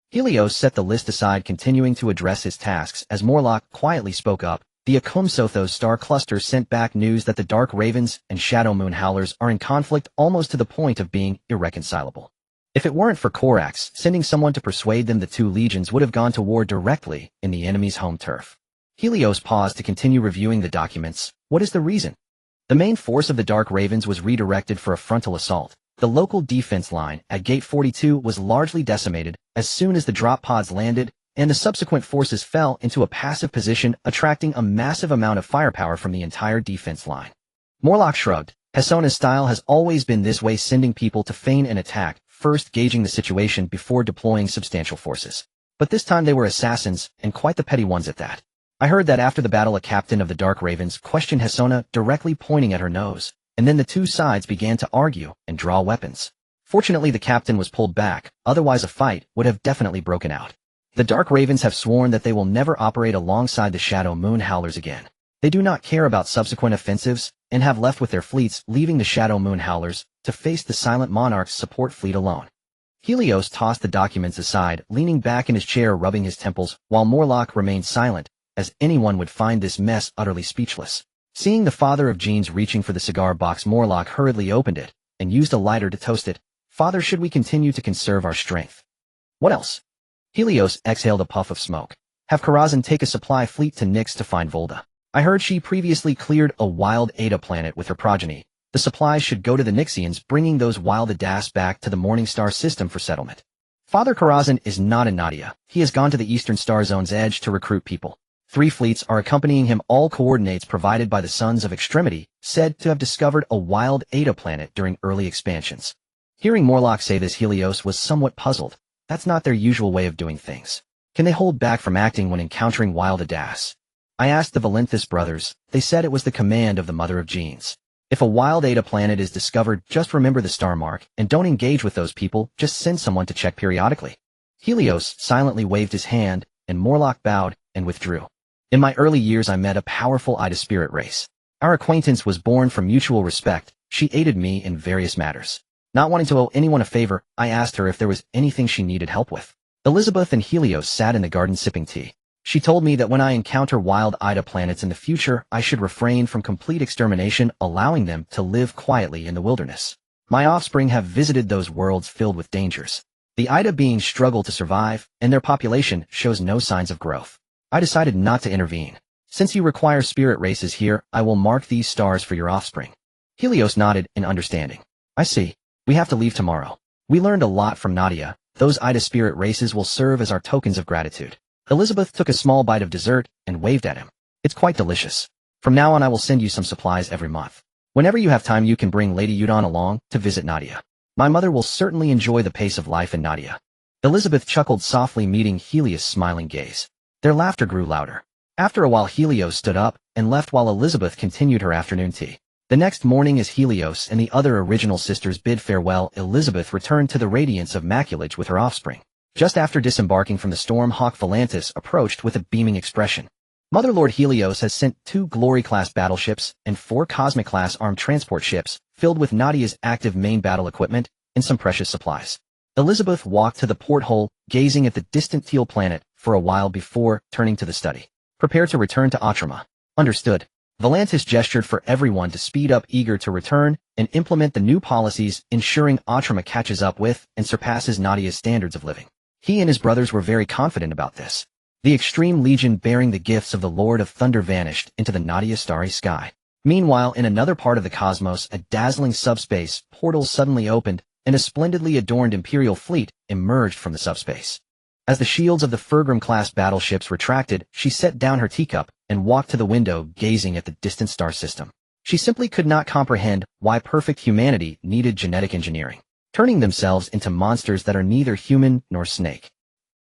Helios set the list aside, continuing to address his tasks as Morlock quietly spoke up. The Akumsothos star cluster sent back news that the Dark Ravens and Shadow Moon Howlers are in conflict, almost to the point of being irreconcilable. If it weren't for Korax sending someone to persuade them, the 2 legions would have gone to war directly in the enemy's home turf. Helios paused to continue reviewing the documents. What is the reason? The main force of the Dark Ravens was redirected for a frontal assault. The local defense line at Gate 42 was largely decimated as soon as the drop pods landed, and the subsequent forces fell into a passive position, attracting a massive amount of firepower from the entire defense line. Morlock shrugged. Hesona's style has always been this way, sending people to feign an attack, first gauging the situation before deploying substantial forces. But this time they were assassins, and quite the petty ones at that. I heard that after the battle, a captain of the Dark Ravens questioned Hesona, directly pointing at her nose, and then the 2 sides began to argue and draw weapons. Fortunately, the captain was pulled back, otherwise a fight would have definitely broken out. The Dark Ravens have sworn that they will never operate alongside the Shadow Moon Howlers again. They do not care about subsequent offensives and have left with their fleets, leaving the Shadow Moon Howlers to face the Silent Monarch's support fleet alone. Helios tossed the documents aside, leaning back in his chair, rubbing his temples, while Morlock remained silent, as anyone would find this mess utterly speechless. Seeing the father of Genes reaching for the cigar box, Morlock hurriedly opened it and used a lighter to toast it. Father, should we continue to conserve our strength? What else? Helios exhaled a puff of smoke. Have Karazhan take a supply fleet to Nyx to find Volda. I heard she previously cleared a wild Ada planet with her progeny. The supplies should go to the Nyxians, bringing those wild Adas back to the Morningstar system for settlement. Father Karazhan is not in Nadia. He has gone to the Eastern Star Zone's edge to recruit people. 3 fleets are accompanying him, all coordinates provided by the Sons of Extremity, said to have discovered a wild Ada planet during early expansions. Hearing Morlock say this, Helios was somewhat puzzled. That's not their usual way of doing things. Can they hold back from acting when encountering wild Adas? I asked the Valenthus brothers. They said it was the command of the Mother of Genes. If a wild Ada planet is discovered, just remember the star mark, and don't engage with those people, just send someone to check periodically. Helios silently waved his hand, and Morlock bowed and withdrew. In my early years I met a powerful Ida spirit race. Our acquaintance was born from mutual respect. She aided me in various matters. Not wanting to owe anyone a favor, I asked her if there was anything she needed help with. Elizabeth and Helios sat in the garden sipping tea. She told me that when I encounter wild Ida planets in the future, I should refrain from complete extermination, allowing them to live quietly in the wilderness. My offspring have visited those worlds filled with dangers. The Ida beings struggle to survive, and their population shows no signs of growth. I decided not to intervene. Since you require spirit races here, I will mark these stars for your offspring. Helios nodded in understanding. I see. We have to leave tomorrow. We learned a lot from Nadia. Those Ida spirit races will serve as our tokens of gratitude. Elizabeth took a small bite of dessert and waved at him. It's quite delicious. From now on I will send you some supplies every month. Whenever you have time you can bring Lady Yudon along to visit Nadia. My mother will certainly enjoy the pace of life in Nadia. Elizabeth chuckled softly, meeting Helios' smiling gaze. Their laughter grew louder. After a while Helios stood up and left while Elizabeth continued her afternoon tea. The next morning as Helios and the other original sisters bid farewell, Elizabeth returned to the radiance of maculage with her offspring. Just after disembarking from the storm, Hawk Volantis approached with a beaming expression. Mother Lord Helios has sent 2 Glory-class battleships and 4 Cosmic-class armed transport ships filled with Nadia's active main battle equipment and some precious supplies. Elizabeth walked to the porthole, gazing at the distant teal planet for a while before turning to the study. Prepare to return to Atrama. Understood. Volantis gestured for everyone to speed up, eager to return and implement the new policies, ensuring Atrama catches up with and surpasses Nadia's standards of living. He and his brothers were very confident about this. The Extreme Legion bearing the gifts of the Lord of Thunder vanished into the Nadia starry sky. Meanwhile, in another part of the cosmos, a dazzling subspace portal suddenly opened, and a splendidly adorned Imperial fleet emerged from the subspace. As the shields of the Fergrim-class battleships retracted, she set down her teacup and walked to the window, gazing at the distant star system. She simply could not comprehend why perfect humanity needed genetic engineering, turning themselves into monsters that are neither human nor snake.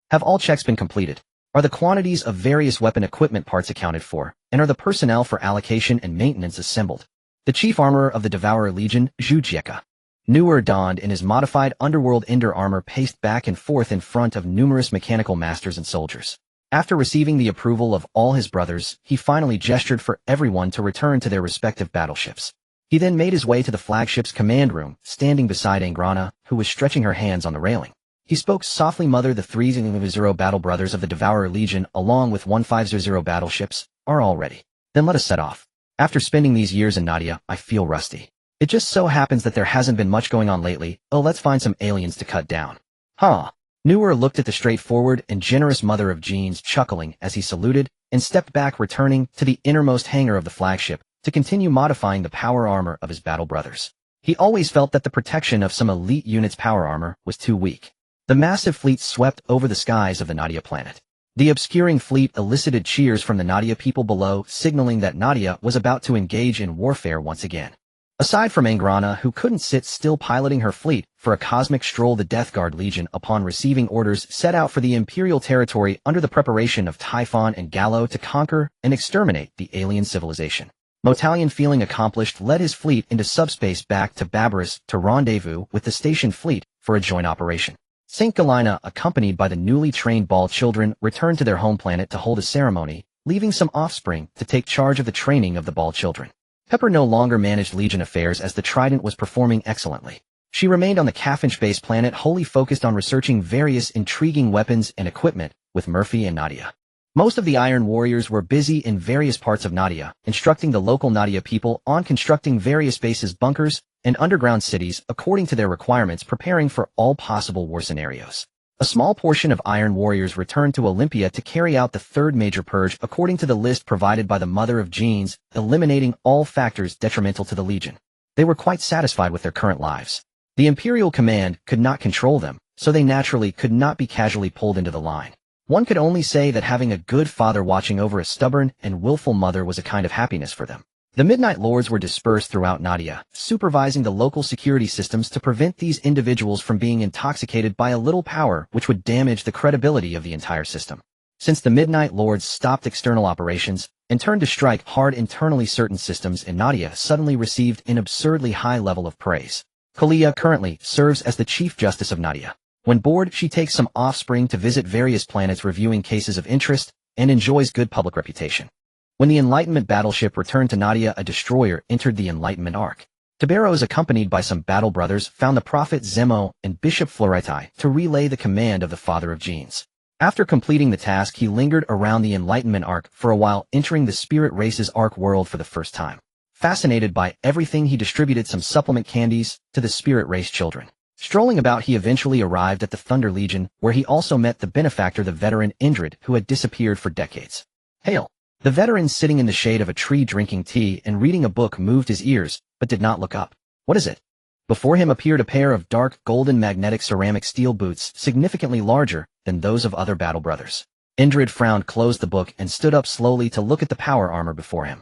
Have all checks been completed? Are the quantities of various weapon equipment parts accounted for, and are the personnel for allocation and maintenance assembled? The chief armorer of the Devourer Legion, Zhu Jieka, Newer donned in his modified underworld Ender armor, paced back and forth in front of numerous mechanical masters and soldiers. After receiving the approval of all his brothers, he finally gestured for everyone to return to their respective battleships. He then made his way to the flagship's command room, standing beside Angrana, who was stretching her hands on the railing. He spoke softly. Mother, the 300 battle brothers of the Devourer Legion, along with 1500 battleships, are all ready. Then let us set off. After spending these years in Nadia, I feel rusty. It just so happens that there hasn't been much going on lately. Oh, let's find some aliens to cut down. Huh. Newer looked at the straightforward and generous mother of Genes, chuckling as he saluted, and stepped back, returning to the innermost hangar of the flagship to continue modifying the power armor of his battle brothers. He always felt that the protection of some elite units' power armor was too weak. The massive fleet swept over the skies of the Nadia planet. The obscuring fleet elicited cheers from the Nadia people below, signaling that Nadia was about to engage in warfare once again. Aside from Angrana, who couldn't sit still piloting her fleet for a cosmic stroll, the Death Guard Legion, upon receiving orders, set out for the Imperial territory under the preparation of Typhon and Gallo to conquer and exterminate the alien civilization. Motalion, feeling accomplished, led his fleet into subspace back to Babaris to rendezvous with the station fleet for a joint operation. St. Galina, accompanied by the newly trained Ball children, returned to their home planet to hold a ceremony, leaving some offspring to take charge of the training of the Ball children. Pepper no longer managed Legion affairs as the Trident was performing excellently. She remained on the Caffinch base planet, wholly focused on researching various intriguing weapons and equipment with Murphy and Nadia. Most of the Iron Warriors were busy in various parts of Nadia, instructing the local Nadia people on constructing various bases, bunkers, and underground cities according to their requirements, preparing for all possible war scenarios. A small portion of Iron Warriors returned to Olympia to carry out the third major purge according to the list provided by the Mother of Genes, eliminating all factors detrimental to the Legion. They were quite satisfied with their current lives. The Imperial command could not control them, so they naturally could not be casually pulled into the line. One could only say that having a good father watching over a stubborn and willful mother was a kind of happiness for them. The Midnight Lords were dispersed throughout Nadia, supervising the local security systems to prevent these individuals from being intoxicated by a little power which would damage the credibility of the entire system. Since the Midnight Lords stopped external operations and turned to strike hard internally, certain systems in Nadia suddenly received an absurdly high level of praise. Kalia currently serves as the Chief Justice of Nadia. When bored, she takes some offspring to visit various planets, reviewing cases of interest and enjoys good public reputation. When the Enlightenment battleship returned to Nadia, a destroyer entered the Enlightenment Ark. Tiberos, accompanied by some battle brothers, found the Prophet Zemo and Bishop Floritai to relay the command of the Father of Genes. After completing the task, he lingered around the Enlightenment Ark for a while, entering the Spirit Race's Ark world for the first time. Fascinated by everything, he distributed some supplement candies to the Spirit Race children. Strolling about, he eventually arrived at the Thunder Legion, where he also met the benefactor, the veteran Indrid, who had disappeared for decades. Hail! The veteran, sitting in the shade of a tree drinking tea and reading a book, moved his ears, but did not look up. What is it? Before him appeared a pair of dark golden magnetic ceramic steel boots, significantly larger than those of other battle brothers. Indrid frowned, closed the book, and stood up slowly to look at the power armor before him.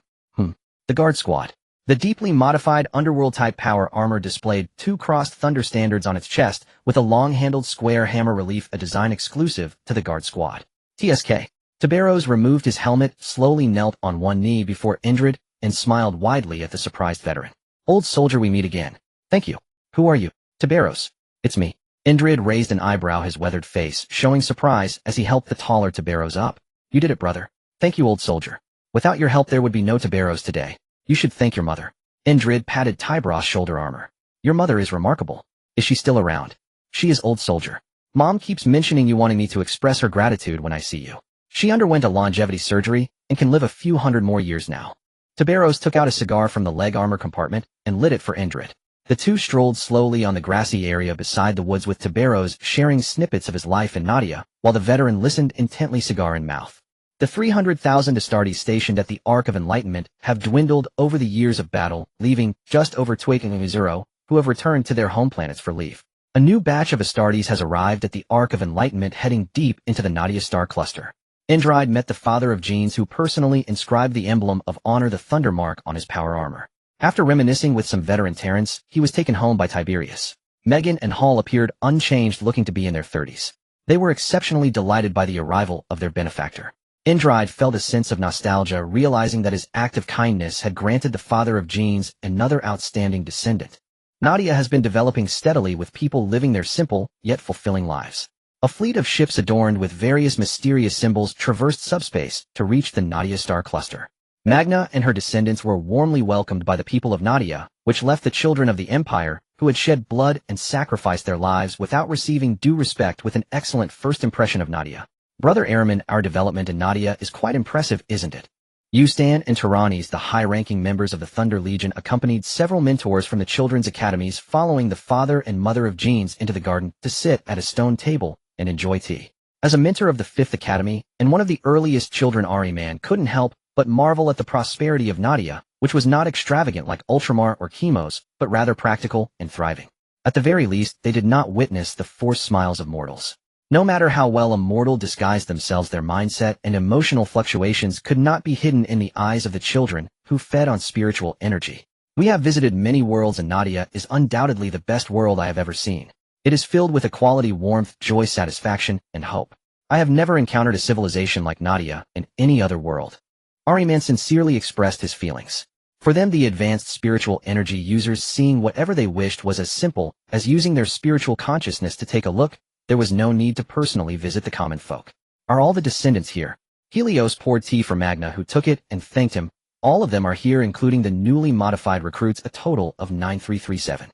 The Guard Squad. The deeply modified underworld-type power armor displayed 2 crossed thunder standards on its chest, with a long-handled square hammer relief, a design exclusive to the Guard Squad. TSK. Tiberos removed his helmet, slowly knelt on one knee before Indrid, and smiled widely at the surprised veteran. Old soldier, we meet again. Thank you. Who are you? Tiberos. It's me. Indrid raised an eyebrow, his weathered face showing surprise as he helped the taller Tiberos up. You did it, brother. Thank you, old soldier. Without your help there would be no Tiberos today. You should thank your mother. Indrid patted Tiberos' shoulder armor. Your mother is remarkable. Is she still around? She is, old soldier. Mom keeps mentioning you, wanting me to express her gratitude when I see you. She underwent a longevity surgery and can live a few hundred more years now. Tiberos took out a cigar from the leg armor compartment and lit it for Indrid. The two strolled slowly on the grassy area beside the woods, with Tiberos sharing snippets of his life in Nadia, while the veteran listened intently, cigar in mouth. The 300,000 Astartes stationed at the Ark of Enlightenment have dwindled over the years of battle, leaving just over 20,000 who have returned to their home planets for leave. A new batch of Astartes has arrived at the Ark of Enlightenment, heading deep into the Nadia star cluster. Indrid met the Father of Genes, who personally inscribed the emblem of honor, the Thunder Mark, on his power armor. After reminiscing with some veteran Terrans, he was taken home by Tiberius. Megan and Hall appeared unchanged, looking to be in their 30s. They were exceptionally delighted by the arrival of their benefactor. Indrid felt a sense of nostalgia, realizing that his act of kindness had granted the Father of Genes another outstanding descendant. Nadia has been developing steadily, with people living their simple, yet fulfilling lives. A fleet of ships adorned with various mysterious symbols traversed subspace to reach the Nadia star cluster. Magna and her descendants were warmly welcomed by the people of Nadia, which left the children of the Empire, who had shed blood and sacrificed their lives without receiving due respect, with an excellent first impression of Nadia. Brother Araman, our development in Nadia is quite impressive, isn't it? Ustan and Tyrannes, the high-ranking members of the Thunder Legion, accompanied several mentors from the children's academies, following the father and mother of Genes into the garden to sit at a stone table and enjoy tea. As a mentor of the 5th Academy, and one of the earliest children, Ahriman couldn't help but marvel at the prosperity of Nadia, which was not extravagant like Ultramar or Chemos, but rather practical and thriving. At the very least, they did not witness the forced smiles of mortals. No matter how well a mortal disguised themselves, their mindset and emotional fluctuations could not be hidden in the eyes of the children, who fed on spiritual energy. We have visited many worlds, and Nadia is undoubtedly the best world I have ever seen. It is filled with equality, warmth, joy, satisfaction, and hope. I have never encountered a civilization like Nadia in any other world. Ahriman sincerely expressed his feelings. For them, the advanced spiritual energy users, seeing whatever they wished was as simple as using their spiritual consciousness to take a look. There was no need to personally visit the common folk. Are all the descendants here? Helios poured tea for Magna, who took it and thanked him. All of them are here, including the newly modified recruits, a total of 9337.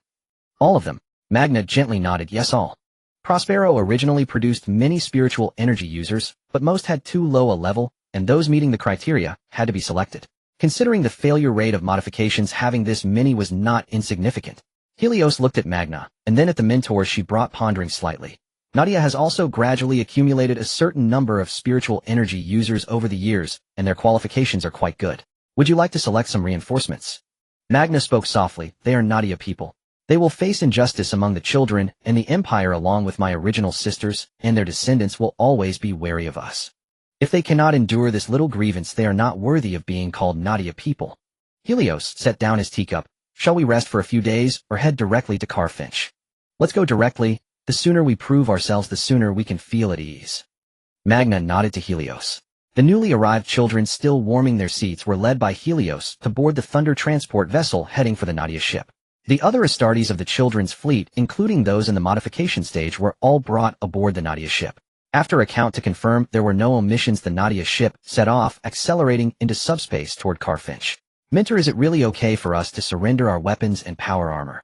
All of them. Magna gently nodded. Yes, all. Prospero originally produced many spiritual energy users, but most had too low a level, and those meeting the criteria had to be selected. Considering the failure rate of modifications, having this many was not insignificant. Helios looked at Magna, and then at the mentor she brought, pondering slightly. Nadia has also gradually accumulated a certain number of spiritual energy users over the years, and their qualifications are quite good. Would you like to select some reinforcements? Magna spoke softly. They are Nadia people. They will face injustice among the children, and the Empire, along with my original sisters and their descendants, will always be wary of us. If they cannot endure this little grievance, they are not worthy of being called Nadia people. Helios set down his teacup. Shall we rest for a few days, or head directly to Carfinch? Let's go directly. The sooner we prove ourselves, the sooner we can feel at ease. Magna nodded to Helios. The newly arrived children, still warming their seats, were led by Helios to board the Thunder transport vessel heading for the Nadia ship. The other Astartes of the children's fleet, including those in the modification stage, were all brought aboard the Nadia ship. After a count to confirm there were no omissions, the Nadia ship set off, accelerating into subspace toward Carfinch. Minter, is it really okay for us to surrender our weapons and power armor?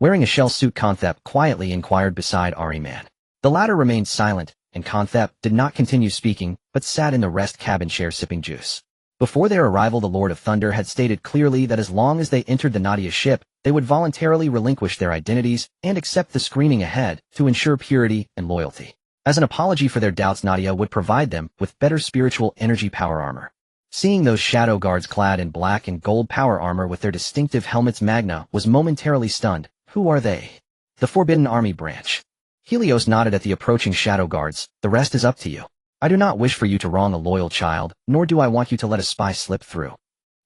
Wearing a shell suit, Conthep quietly inquired beside Ahriman. The latter remained silent, and Conthep did not continue speaking, but sat in the rest cabin chair sipping juice. Before their arrival, the Lord of Thunder had stated clearly that as long as they entered the Nadia ship, they would voluntarily relinquish their identities and accept the screening ahead to ensure purity and loyalty. As an apology for their doubts, Nadia would provide them with better spiritual energy power armor. Seeing those shadow guards clad in black and gold power armor with their distinctive helmets, Magna was momentarily stunned. Who are they? The Forbidden Army branch. Helios nodded at the approaching shadow guards. The rest is up to you. I do not wish for you to wrong a loyal child, nor do I want you to let a spy slip through.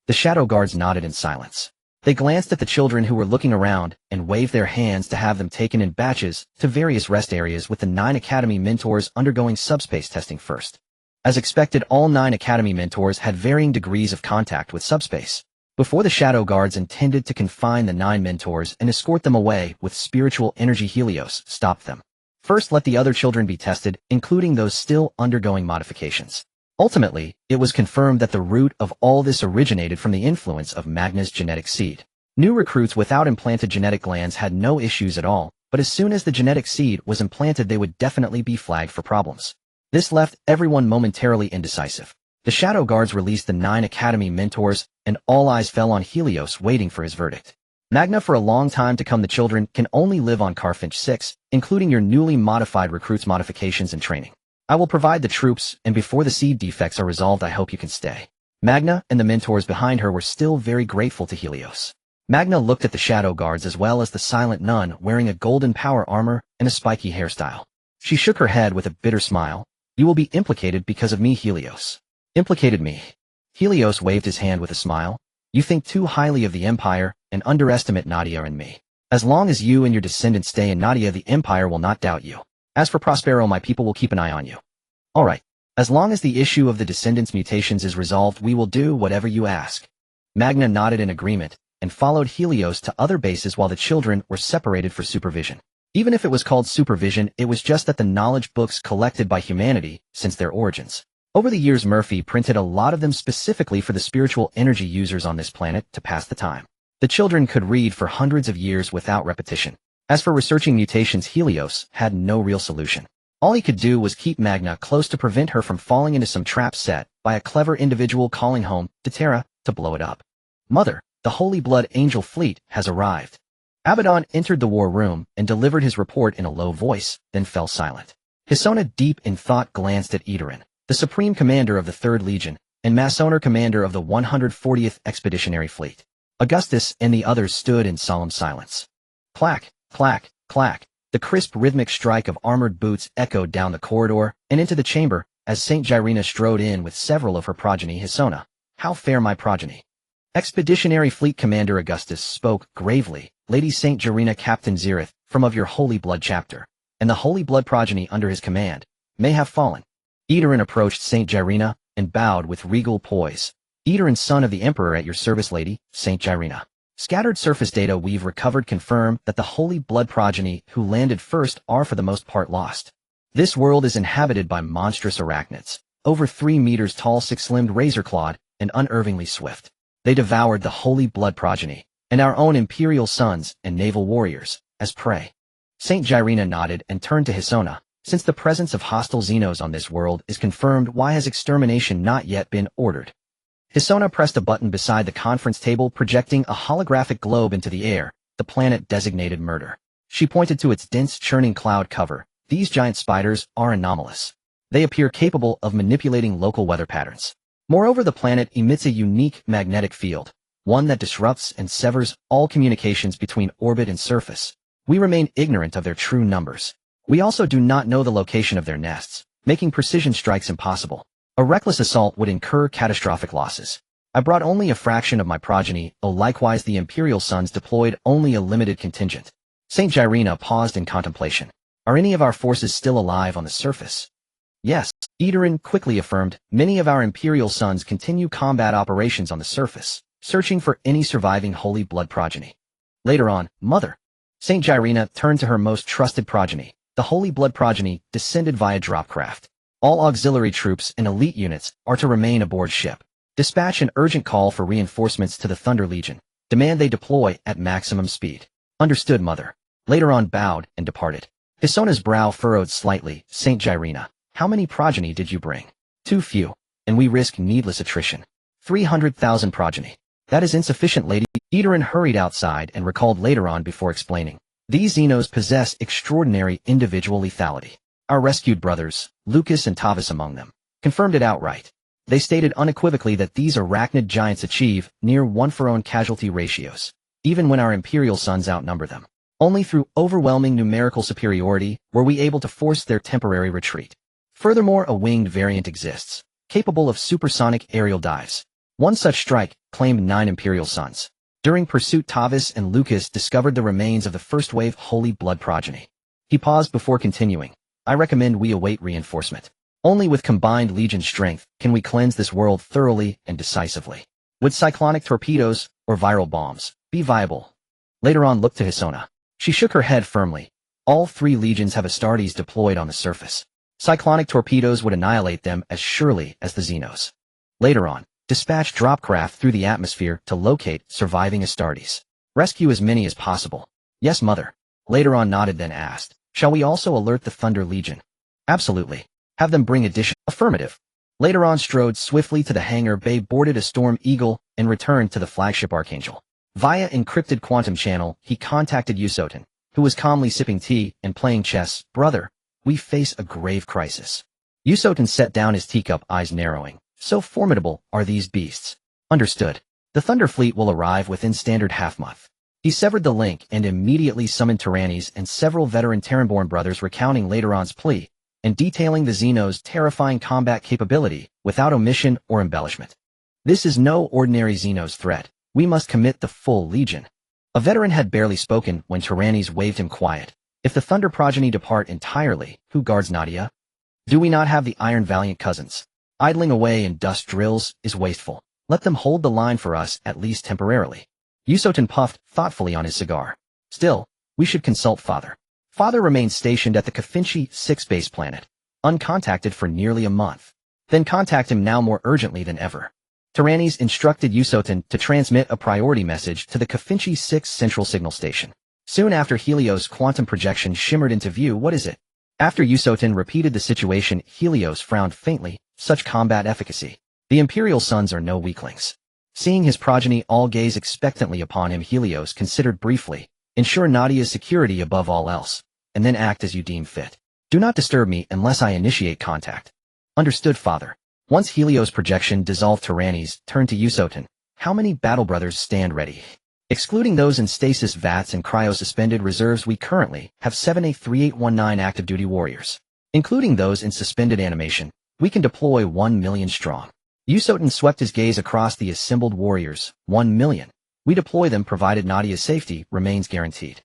The shadow guards nodded in silence. They glanced at the children who were looking around and waved their hands to have them taken in batches to various rest areas, with the 9 Academy mentors undergoing subspace testing first. As expected, all 9 Academy mentors had varying degrees of contact with subspace. Before the shadow guards intended to confine the 9 mentors and escort them away with spiritual energy, Helios stopped them. First, let the other children be tested, including those still undergoing modifications. Ultimately, it was confirmed that the root of all this originated from the influence of Magna's genetic seed. New recruits without implanted genetic glands had no issues at all, but as soon as the genetic seed was implanted, they would definitely be flagged for problems. This left everyone momentarily indecisive. The shadow guards released the 9 Academy mentors, and all eyes fell on Helios, waiting for his verdict. Magna, for a long time to come, the children can only live on Carfinch 6, including your newly modified recruits' modifications and training. I will provide the troops, and before the seed defects are resolved, I hope you can stay. Magna and the mentors behind her were still very grateful to Helios. Magna looked at the shadow guards as well as the silent nun wearing a golden power armor and a spiky hairstyle. She shook her head with a bitter smile. You will be implicated because of me, Helios. Implicated me? Helios waved his hand with a smile. You think too highly of the Empire and underestimate Nadia and me. As long as you and your descendants stay in Nadia, the Empire will not doubt you. As for Prospero, my people will keep an eye on you. All right. As long as the issue of the descendants' mutations is resolved, we will do whatever you ask. Magna nodded in agreement and followed Helios to other bases while the children were separated for supervision. Even if it was called supervision, it was just that the knowledge books collected by humanity since their origins. Over the years, Murphy printed a lot of them specifically for the spiritual energy users on this planet to pass the time. The children could read for hundreds of years without repetition. As for researching mutations, Helios had no real solution. All he could do was keep Magna close to prevent her from falling into some trap set by a clever individual calling home to Terra to blow it up. Mother, the Holy Blood Angel fleet has arrived. Abaddon entered the war room and delivered his report in a low voice, then fell silent. Hisona, deep in thought, glanced at Edorin, the Supreme Commander of the 3rd Legion, and Masoner, Commander of the 140th Expeditionary Fleet. Augustus and the others stood in solemn silence. Clack, clack, clack. The crisp rhythmic strike of armored boots echoed down the corridor and into the chamber as St. Gyrena strode in with several of her progeny. Hisona, how fare my progeny? Expeditionary Fleet Commander Augustus spoke gravely. Lady St. Gyrena, Captain Zereth, from of your Holy Blood chapter, and the Holy Blood progeny under his command, may have fallen. Edorin approached St. Gyrena and bowed with regal poise. Edorin, son of the Emperor, at your service, Lady St. Gyrena. Scattered surface data we've recovered confirm that the Holy Blood progeny who landed first are for the most part lost. This world is inhabited by monstrous arachnids, over 3 meters tall, 6-limbed, razor-clawed, and unervingly swift. They devoured the Holy Blood progeny, and our own imperial sons and naval warriors, as prey. St. Gyrena nodded and turned to Hisona. Since the presence of hostile Xenos on this world is confirmed, why has extermination not yet been ordered? Hisona pressed a button beside the conference table, projecting a holographic globe into the air, the planet designated Murder. She pointed to its dense, churning cloud cover. These giant spiders are anomalous. They appear capable of manipulating local weather patterns. Moreover, the planet emits a unique magnetic field, one that disrupts and severs all communications between orbit and surface. We remain ignorant of their true numbers. We also do not know the location of their nests, making precision strikes impossible. A reckless assault would incur catastrophic losses. I brought only a fraction of my progeny, though likewise the Imperial sons deployed only a limited contingent. St. Gyrena paused in contemplation. Are any of our forces still alive on the surface? Yes, Edorin quickly affirmed. Many of our Imperial sons continue combat operations on the surface, searching for any surviving Holy Blood progeny. Later on, Mother. St. Gyrena turned to her most trusted progeny, The Holy Blood progeny descended via dropcraft. All auxiliary troops and elite units are to remain aboard ship. Dispatch an urgent call for reinforcements to the Thunder Legion. Demand they deploy at maximum speed. Understood, Mother. Later on bowed and departed. Hisona's brow furrowed slightly. Saint Gyrina, how many progeny did you bring? Too few, and we risk needless attrition. 300,000 progeny. That is insufficient, Lady. Eterin hurried outside and recalled later on before explaining. These Xenos possess extraordinary individual lethality. Our rescued brothers, Lucas and Tavis among them, confirmed it outright. They stated unequivocally that these arachnid giants achieve near 1-for-1 casualty ratios, even when our Imperial sons outnumber them. Only through overwhelming numerical superiority were we able to force their temporary retreat. Furthermore, a winged variant exists, capable of supersonic aerial dives. One such strike claimed 9 Imperial sons. During pursuit, Tavis and Lucas discovered the remains of the first wave Holy Blood progeny. He paused before continuing. I recommend we await reinforcement. Only with combined Legion strength can we cleanse this world thoroughly and decisively. Would cyclonic torpedoes or viral bombs be viable? Later on, looked to Hisona. She shook her head firmly. All 3 legions have Astartes deployed on the surface. Cyclonic torpedoes would annihilate them as surely as the Xenos. Later on, dispatch dropcraft through the atmosphere to locate surviving Astartes. Rescue as many as possible. Yes, Mother. Later on nodded, then asked, shall we also alert the Thunder Legion? Absolutely. Have them bring additional. Affirmative. Later on strode swiftly to the hangar bay, boarded a Storm Eagle, and returned to the flagship Archangel. Via encrypted quantum channel, he contacted Yusotin, who was calmly sipping tea and playing chess. Brother, we face a grave crisis. Yusotin set down his teacup, eyes narrowing. So formidable are these beasts. Understood. The Thunder Fleet will arrive within standard half-month. He severed the link and immediately summoned Tyrannes and several veteran Terranborn brothers, recounting later on's plea and detailing the Xenos' terrifying combat capability without omission or embellishment. This is no ordinary Xenos threat. We must commit the full Legion. A veteran had barely spoken when Tyrannes waved him quiet. If the Thunder progeny depart entirely, who guards Nadia? Do we not have the Iron Valiant cousins? Idling away in dust drills is wasteful. Let them hold the line for us, at least temporarily. Yusotin puffed thoughtfully on his cigar. Still, we should consult Father. Father remained stationed at the Kafinchi 6 base planet, uncontacted for nearly a month. Then contact him now more urgently than ever. Tyrannes instructed Yusotin to transmit a priority message to the Kafinchi 6 central signal station. Soon after, Helios' quantum projection shimmered into view. What is it? After Yusotin repeated the situation, Helios frowned faintly. Such combat efficacy. The Imperial sons are no weaklings. Seeing his progeny all gaze expectantly upon him, Helios considered briefly. Ensure Nadia's security above all else, and then act as you deem fit. Do not disturb me unless I initiate contact. Understood, Father. Once Helios' projection dissolved, Tyrannes turned to Yusotin. How many battle brothers stand ready? Excluding those in stasis vats and cryo-suspended reserves, we currently have 7 A3819 active duty warriors. Including those in suspended animation, we can deploy 1 million strong. Yusotin swept his gaze across the assembled warriors. 1 million. We deploy them provided Nadia's safety remains guaranteed.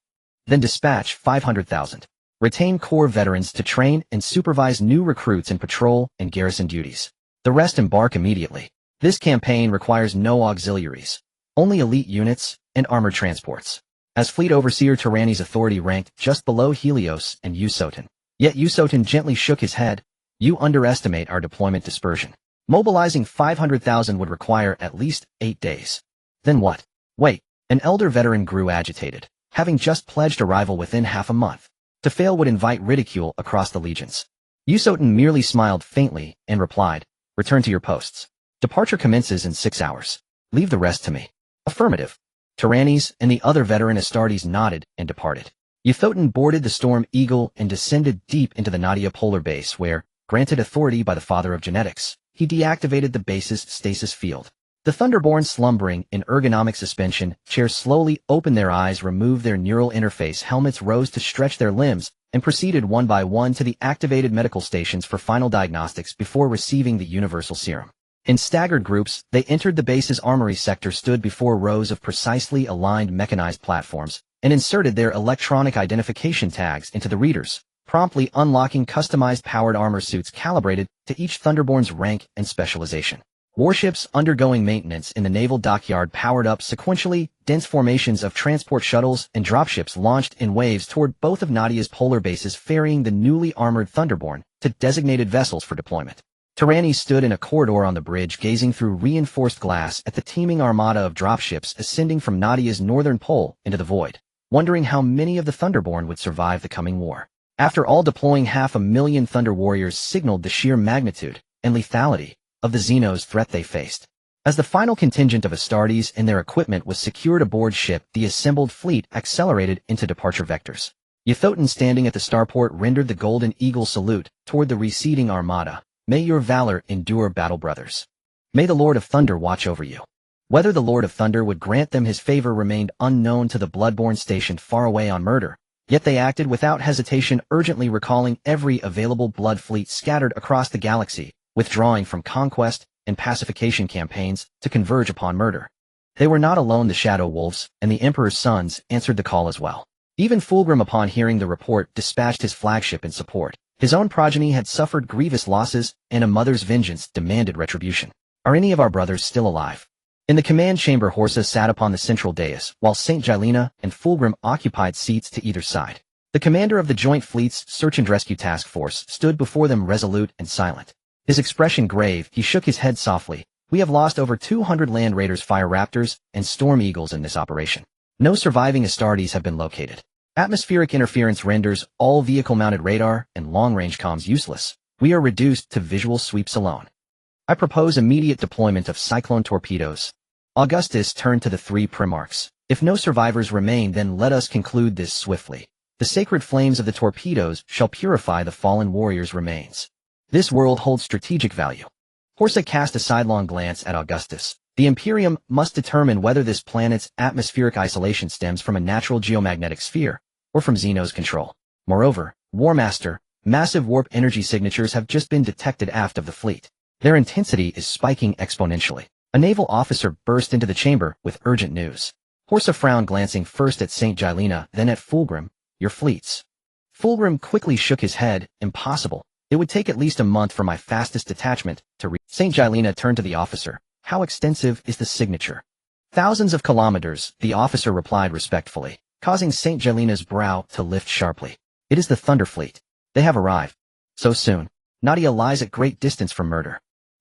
Then dispatch 500,000. Retain core veterans to train and supervise new recruits in patrol and garrison duties. The rest embark immediately. This campaign requires no auxiliaries, only elite units and armored transports. As fleet overseer, Tyrannes' authority ranked just below Helios and Yusotin. Yet Yusotin gently shook his head. You underestimate our deployment dispersion. Mobilizing 500,000 would require at least 8 days. Then what? Wait, an elder veteran grew agitated, having just pledged arrival within half a month. To fail would invite ridicule across the legions. Yusotin merely smiled faintly and replied, return to your posts. Departure commences in 6 hours. Leave the rest to me. Affirmative. Tyrannes and the other veteran Astartes nodded and departed. Yusotin boarded the Storm Eagle and descended deep into the Nadia polar base where, granted authority by the Father of Genetics, he deactivated the base's stasis field. The Thunderborn, slumbering in ergonomic suspension chairs, slowly opened their eyes, removed their neural interface helmets, rose to stretch their limbs, and proceeded one by one to the activated medical stations for final diagnostics before receiving the universal serum. In staggered groups, they entered the base's armory sector, stood before rows of precisely aligned mechanized platforms, and inserted their electronic identification tags into the readers, promptly unlocking customized powered armor suits calibrated to each Thunderborn's rank and specialization. Warships undergoing maintenance in the naval dockyard powered up sequentially, dense formations of transport shuttles and dropships launched in waves toward both of Nadia's polar bases, ferrying the newly armored Thunderborn to designated vessels for deployment. Tyrannis stood in a corridor on the bridge, gazing through reinforced glass at the teeming armada of dropships ascending from Nadia's northern pole into the void, wondering how many of the Thunderborn would survive the coming war. After all, deploying 500,000 Thunder Warriors signaled the sheer magnitude and lethality of the Xenos threat they faced. As the final contingent of Astartes and their equipment was secured aboard ship, the assembled fleet accelerated into departure vectors. Ythotan, standing at the starport, rendered the Golden Eagle salute toward the receding armada. May your valor endure, battle brothers. May the Lord of Thunder watch over you. Whether the Lord of Thunder would grant them his favor remained unknown to the Bloodborne stationed far away on Murder, yet they acted without hesitation, urgently recalling every available Blood fleet scattered across the galaxy, withdrawing from conquest and pacification campaigns to converge upon Murder. They were not alone. The Shadow Wolves and the Emperor's sons answered the call as well. Even Fulgrim, upon hearing the report, dispatched his flagship in support. His own progeny had suffered grievous losses, and a mother's vengeance demanded retribution. Are any of our brothers still alive? In the command chamber, Horsa sat upon the central dais, while St. Gilena and Fulgrim occupied seats to either side. The commander of the Joint Fleet's Search and Rescue Task Force stood before them, resolute and silent. His expression grave, he shook his head softly. We have lost over 200 Land Raiders, Fire Raptors, and Storm Eagles in this operation. No surviving Astartes have been located. Atmospheric interference renders all vehicle-mounted radar and long-range comms useless. We are reduced to visual sweeps alone. I propose immediate deployment of Cyclone torpedoes. Augustus turned to the three Primarchs. If no survivors remain, then let us conclude this swiftly. The sacred flames of the torpedoes shall purify the fallen warriors' remains. This world holds strategic value. Horsa cast a sidelong glance at Augustus. The Imperium must determine whether this planet's atmospheric isolation stems from a natural geomagnetic sphere or from Xenos control. Moreover, Warmaster, massive warp energy signatures have just been detected aft of the fleet. Their intensity is spiking exponentially. A naval officer burst into the chamber with urgent news. Horsa frowned, glancing first at St. Gilena, then at Fulgrim. Your fleets. Fulgrim quickly shook his head. Impossible. It would take at least a month for my fastest detachment to reach. St. Gilena turned to the officer. How extensive is the signature? Thousands of kilometers, the officer replied respectfully, causing St. Gilena's brow to lift sharply. It is the Thunder Fleet. They have arrived. So soon. Nadia lies at great distance from Murder.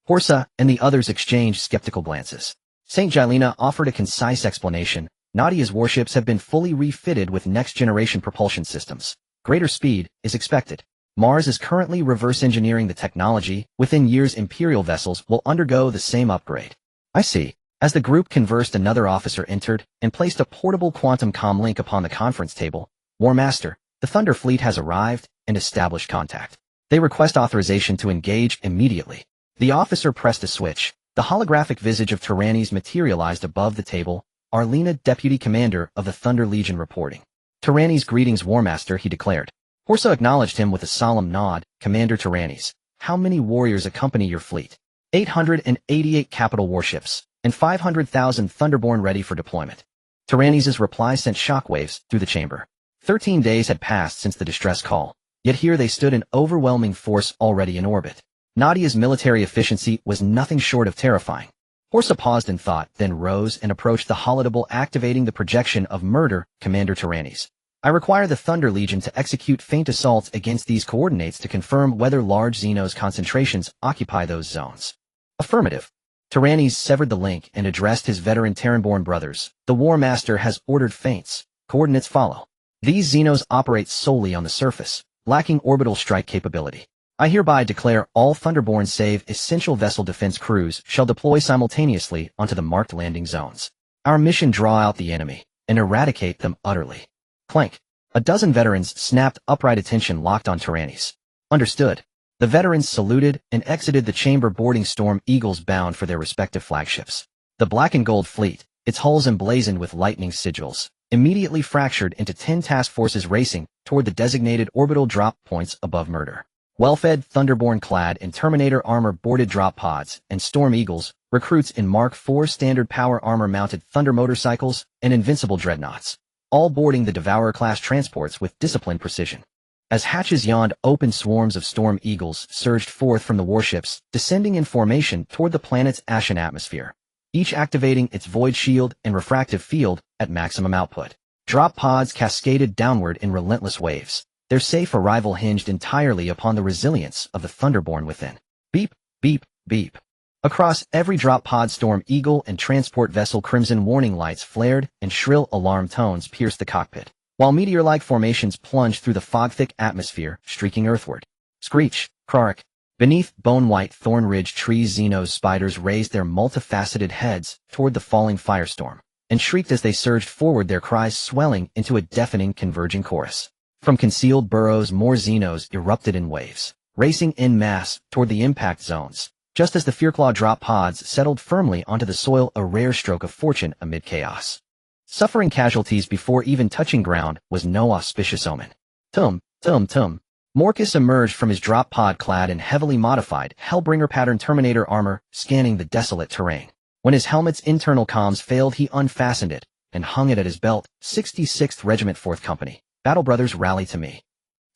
Horsa and the others exchanged skeptical glances. St. Gilena offered a concise explanation. Nadia's warships have been fully refitted with next-generation propulsion systems. Greater speed is expected. Mars is currently reverse engineering the technology. Within years, Imperial vessels will undergo the same upgrade. I see. As the group conversed, another officer entered and placed a portable quantum comm link upon the conference table. Warmaster, the Thunder Fleet has arrived and established contact. They request authorization to engage immediately. The officer pressed a switch. The holographic visage of Tyrannis materialized above the table. Arlena, Deputy Commander of the Thunder Legion, reporting. Tyrannis, greetings, Warmaster, he declared. Horsa acknowledged him with a solemn nod. Commander Tyrannis, how many warriors accompany your fleet? 888 capital warships, and 500,000 Thunderborn ready for deployment. Tyrannis' reply sent shockwaves through the chamber. 13 days had passed since the distress call, yet here they stood, an overwhelming force already in orbit. Nadia's military efficiency was nothing short of terrifying. Horsa paused in thought, then rose and approached the holodouble, activating the projection of Murder. Commander Tyrannis, I require the Thunder Legion to execute feint assaults against these coordinates to confirm whether large Xenos concentrations occupy those zones. Affirmative. Tyrannis severed the link and addressed his veteran Terranborn brothers. The War Master has ordered feints. Coordinates follow. These Xenos operate solely on the surface, lacking orbital strike capability. I hereby declare all Thunderborn save essential vessel defense crews shall deploy simultaneously onto the marked landing zones. Our mission: draw out the enemy and eradicate them utterly. Clank. A dozen veterans snapped upright, attention locked on Tyrannis. Understood. The veterans saluted and exited the chamber, boarding Storm Eagles bound for their respective flagships. The Black and Gold Fleet, its hulls emblazoned with lightning sigils, immediately fractured into 10 task forces racing toward the designated orbital drop points above Murder. Well-fed Thunderborn clad in Terminator armor boarded drop pods and Storm Eagles, recruits in Mark IV standard power armor-mounted Thunder motorcycles, and invincible dreadnoughts, all boarding the Devourer-class transports with disciplined precision. As hatches yawned open, swarms of storm eagles surged forth from the warships, descending in formation toward the planet's ashen atmosphere, each activating its void shield and refractive field at maximum output. Drop pods cascaded downward in relentless waves, their safe arrival hinged entirely upon the resilience of the Thunderborn within. Beep, beep, beep. Across every drop pod, Storm Eagle and transport vessel crimson warning lights flared and shrill alarm tones pierced the cockpit, while meteor-like formations plunged through the fog-thick atmosphere, streaking earthward. Screech, Krark. Beneath bone-white thorn-ridged trees, Xenos spiders raised their multifaceted heads toward the falling firestorm, and shrieked as they surged forward, their cries swelling into a deafening converging chorus. From concealed burrows, more Xenos erupted in waves, racing en masse toward the impact zones, just as the Fearclaw drop pods settled firmly onto the soil, a rare stroke of fortune amid chaos. Suffering casualties before even touching ground was no auspicious omen. Tum, tum, tum. Morcus emerged from his drop pod clad in heavily modified Hellbringer pattern Terminator armor, scanning the desolate terrain. When his helmet's internal comms failed, he unfastened it and hung it at his belt. 66th Regiment 4th Company. Battle brothers, rally to me.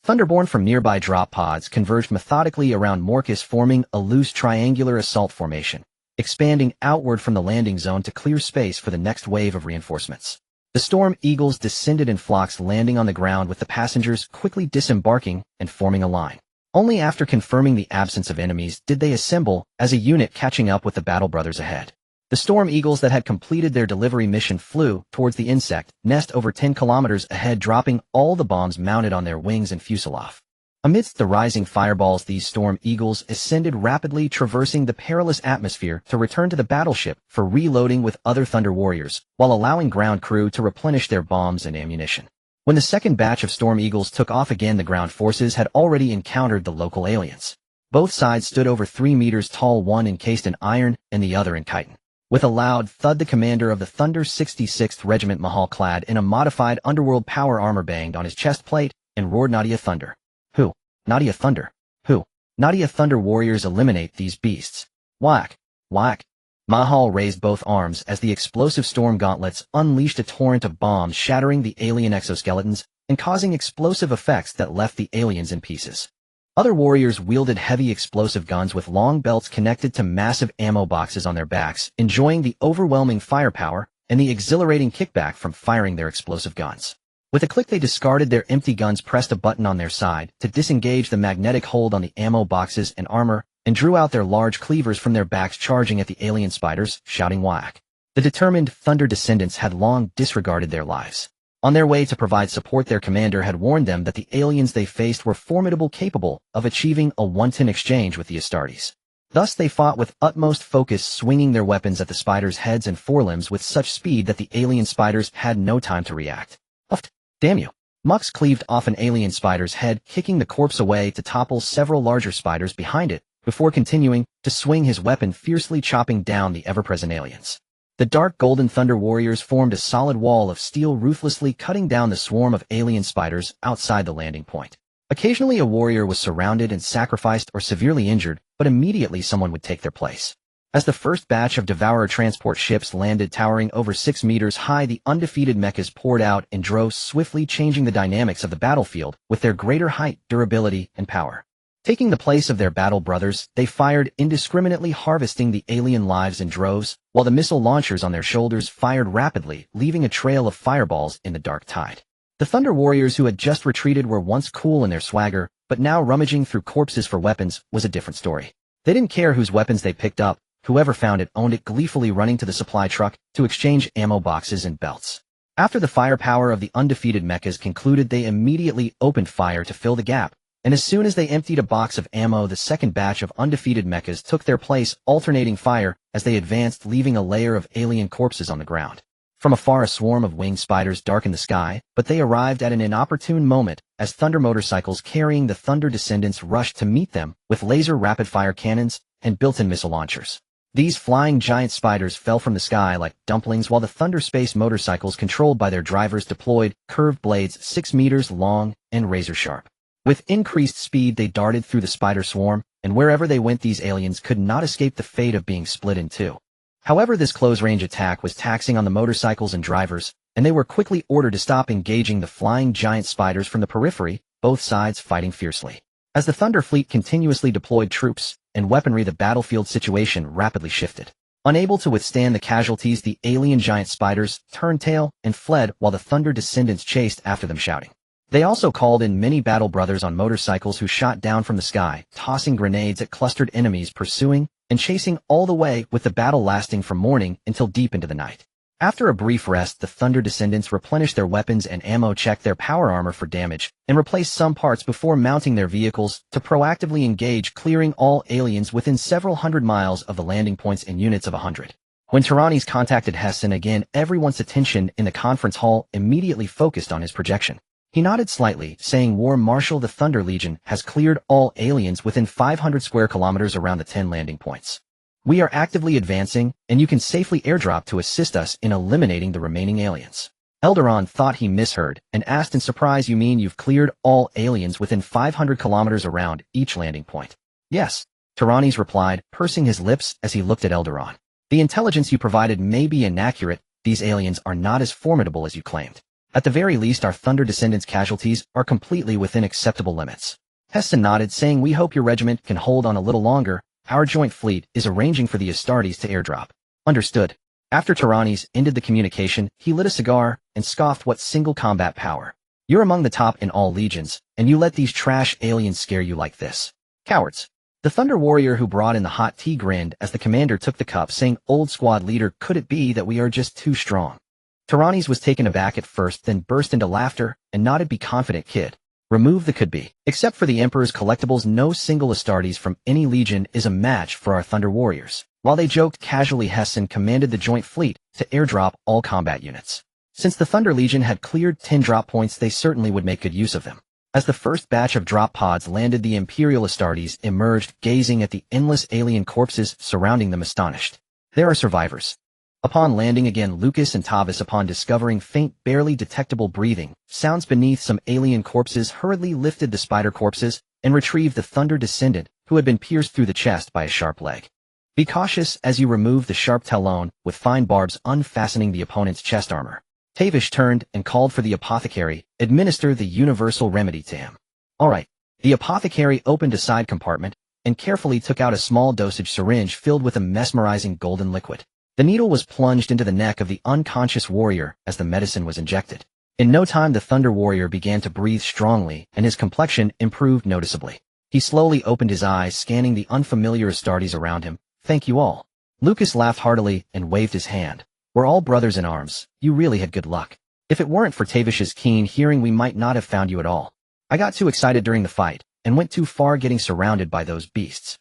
Thunderborn from nearby drop pods converged methodically around Morcus, forming a loose triangular assault formation, expanding outward from the landing zone to clear space for the next wave of reinforcements. The Storm Eagles descended in flocks, landing on the ground with the passengers quickly disembarking and forming a line. Only after confirming the absence of enemies did they assemble as a unit, catching up with the battle brothers ahead. The Storm Eagles that had completed their delivery mission flew towards the insect nest over 10 kilometers ahead, dropping all the bombs mounted on their wings and fuselage. Amidst the rising fireballs, these Storm Eagles ascended rapidly, traversing the perilous atmosphere to return to the battleship for reloading with other Thunder Warriors, while allowing ground crew to replenish their bombs and ammunition. When the second batch of Storm Eagles took off again, the ground forces had already encountered the local aliens. Both sides stood over 3 meters tall, one encased in iron and the other in chitin. With a loud thud, the commander of the Thunder 66th Regiment, Mahal, clad in a modified underworld power armor, banged on his chest plate and roared, "Nadia Thunder! Who? Nadia Thunder! Who? Nadia Thunder Warriors, eliminate these beasts!" Whack! Whack! Mahal raised both arms as the explosive storm gauntlets unleashed a torrent of bombs, shattering the alien exoskeletons and causing explosive effects that left the aliens in pieces. Other warriors wielded heavy explosive guns with long belts connected to massive ammo boxes on their backs, enjoying the overwhelming firepower and the exhilarating kickback from firing their explosive guns. With a click, they discarded their empty guns, pressed a button on their side to disengage the magnetic hold on the ammo boxes and armor, and drew out their large cleavers from their backs, charging at the alien spiders, shouting whack. The determined Thunder descendants had long disregarded their lives. On their way to provide support, their commander had warned them that the aliens they faced were formidable, capable of achieving a one-ton exchange with the Astartes. Thus they fought with utmost focus, swinging their weapons at the spiders' heads and forelimbs with such speed that the alien spiders had no time to react. Uft! Damn you! Mux cleaved off an alien spider's head, kicking the corpse away to topple several larger spiders behind it, before continuing to swing his weapon, fiercely chopping down the ever-present aliens. The dark golden Thunder Warriors formed a solid wall of steel, ruthlessly cutting down the swarm of alien spiders outside the landing point. Occasionally a warrior was surrounded and sacrificed or severely injured, but immediately someone would take their place. As the first batch of Devourer transport ships landed, towering over 6 meters high, the undefeated mechas poured out and drove swiftly, changing the dynamics of the battlefield with their greater height, durability, and power. Taking the place of their battle brothers, they fired indiscriminately, harvesting the alien lives in droves, while the missile launchers on their shoulders fired rapidly, leaving a trail of fireballs in the dark tide. The Thunder Warriors, who had just retreated, were once cool in their swagger, but now rummaging through corpses for weapons was a different story. They didn't care whose weapons they picked up, whoever found it owned it, gleefully running to the supply truck to exchange ammo boxes and belts. After the firepower of the undefeated mechas concluded, they immediately opened fire to fill the gap. And as soon as they emptied a box of ammo, the second batch of undefeated mechas took their place, alternating fire as they advanced, leaving a layer of alien corpses on the ground. From afar, a swarm of winged spiders darkened the sky, but they arrived at an inopportune moment as Thunder motorcycles carrying the Thunder descendants rushed to meet them with laser rapid-fire cannons and built-in missile launchers. These flying giant spiders fell from the sky like dumplings, while the Thunder space motorcycles, controlled by their drivers, deployed curved blades 6 meters long and razor-sharp. With increased speed, they darted through the spider swarm, and wherever they went, these aliens could not escape the fate of being split in two. However, this close-range attack was taxing on the motorcycles and drivers, and they were quickly ordered to stop engaging the flying giant spiders from the periphery both sides fighting fiercely. As the Thunder Fleet continuously deployed troops and weaponry, the battlefield situation rapidly shifted. Unable to withstand the casualties, the alien giant spiders turned tail and fled while the Thunder descendants chased after them shouting. They also called in many battle brothers on motorcycles who shot down from the sky, tossing grenades at clustered enemies, pursuing and chasing all the way, with the battle lasting from morning until deep into the night. After a brief rest, the Thunder descendants replenished their weapons and ammo, checked their power armor for damage, and replaced some parts before mounting their vehicles to proactively engage, clearing all aliens within several hundred miles of the landing points in units of 100. When Tyrannes contacted Hessen again, everyone's attention in the conference hall immediately focused on his projection. He nodded slightly, saying, "War Marshal, the Thunder Legion has cleared all aliens within 500 square kilometers around the 10 landing points. We are actively advancing, and you can safely airdrop to assist us in eliminating the remaining aliens." Eldaron thought he misheard and asked in surprise, "You mean you've cleared all aliens within 500 kilometers around each landing point?" "Yes," Tyrannes replied, pursing his lips as he looked at Eldaron. "The intelligence you provided may be inaccurate. These aliens are not as formidable as you claimed. At the very least, our Thunder descendants' casualties are completely within acceptable limits." Hessen nodded, saying, "We hope your regiment can hold on a little longer. Our joint fleet is arranging for the Astartes to airdrop." "Understood." After Tyrannes ended the communication, he lit a cigar and scoffed, "What single combat power? You're among the top in all legions, and you let these trash aliens scare you like this. Cowards." The Thunder warrior who brought in the hot tea grinned as the commander took the cup, saying, "Old squad leader, could it be that we are just too strong?" Tyrannes was taken aback at first, then burst into laughter and nodded, "Be confident, kid. Remove the could be. Except for the Emperor's collectibles, no single Astartes from any legion is a match for our Thunder warriors." While they joked casually, Hessen commanded the joint fleet to airdrop all combat units. Since the Thunder Legion had cleared 10 drop points, they certainly would make good use of them. As the first batch of drop pods landed, the Imperial Astartes emerged, gazing at the endless alien corpses surrounding them, astonished. "There are survivors." Upon landing again, Lucas and Tavis, upon discovering faint, barely detectable breathing sounds beneath some alien corpses, hurriedly lifted the spider corpses and retrieved the Thunder descendant who had been pierced through the chest by a sharp leg. "Be cautious as you remove the sharp talon, with fine barbs unfastening the opponent's chest armor." Tavish turned and called for the apothecary, "Administer the universal remedy to him." "All right." The apothecary opened a side compartment and carefully took out a small dosage syringe filled with a mesmerizing golden liquid. The needle was plunged into the neck of the unconscious warrior as the medicine was injected. In no time, the Thunder warrior began to breathe strongly and his complexion improved noticeably. He slowly opened his eyes, scanning the unfamiliar Astartes around him. "Thank you all." Lucas laughed heartily and waved his hand. "We're all brothers in arms. You really had good luck. If it weren't for Tavish's keen hearing, we might not have found you at all. I got too excited during the fight and went too far, getting surrounded by those beasts."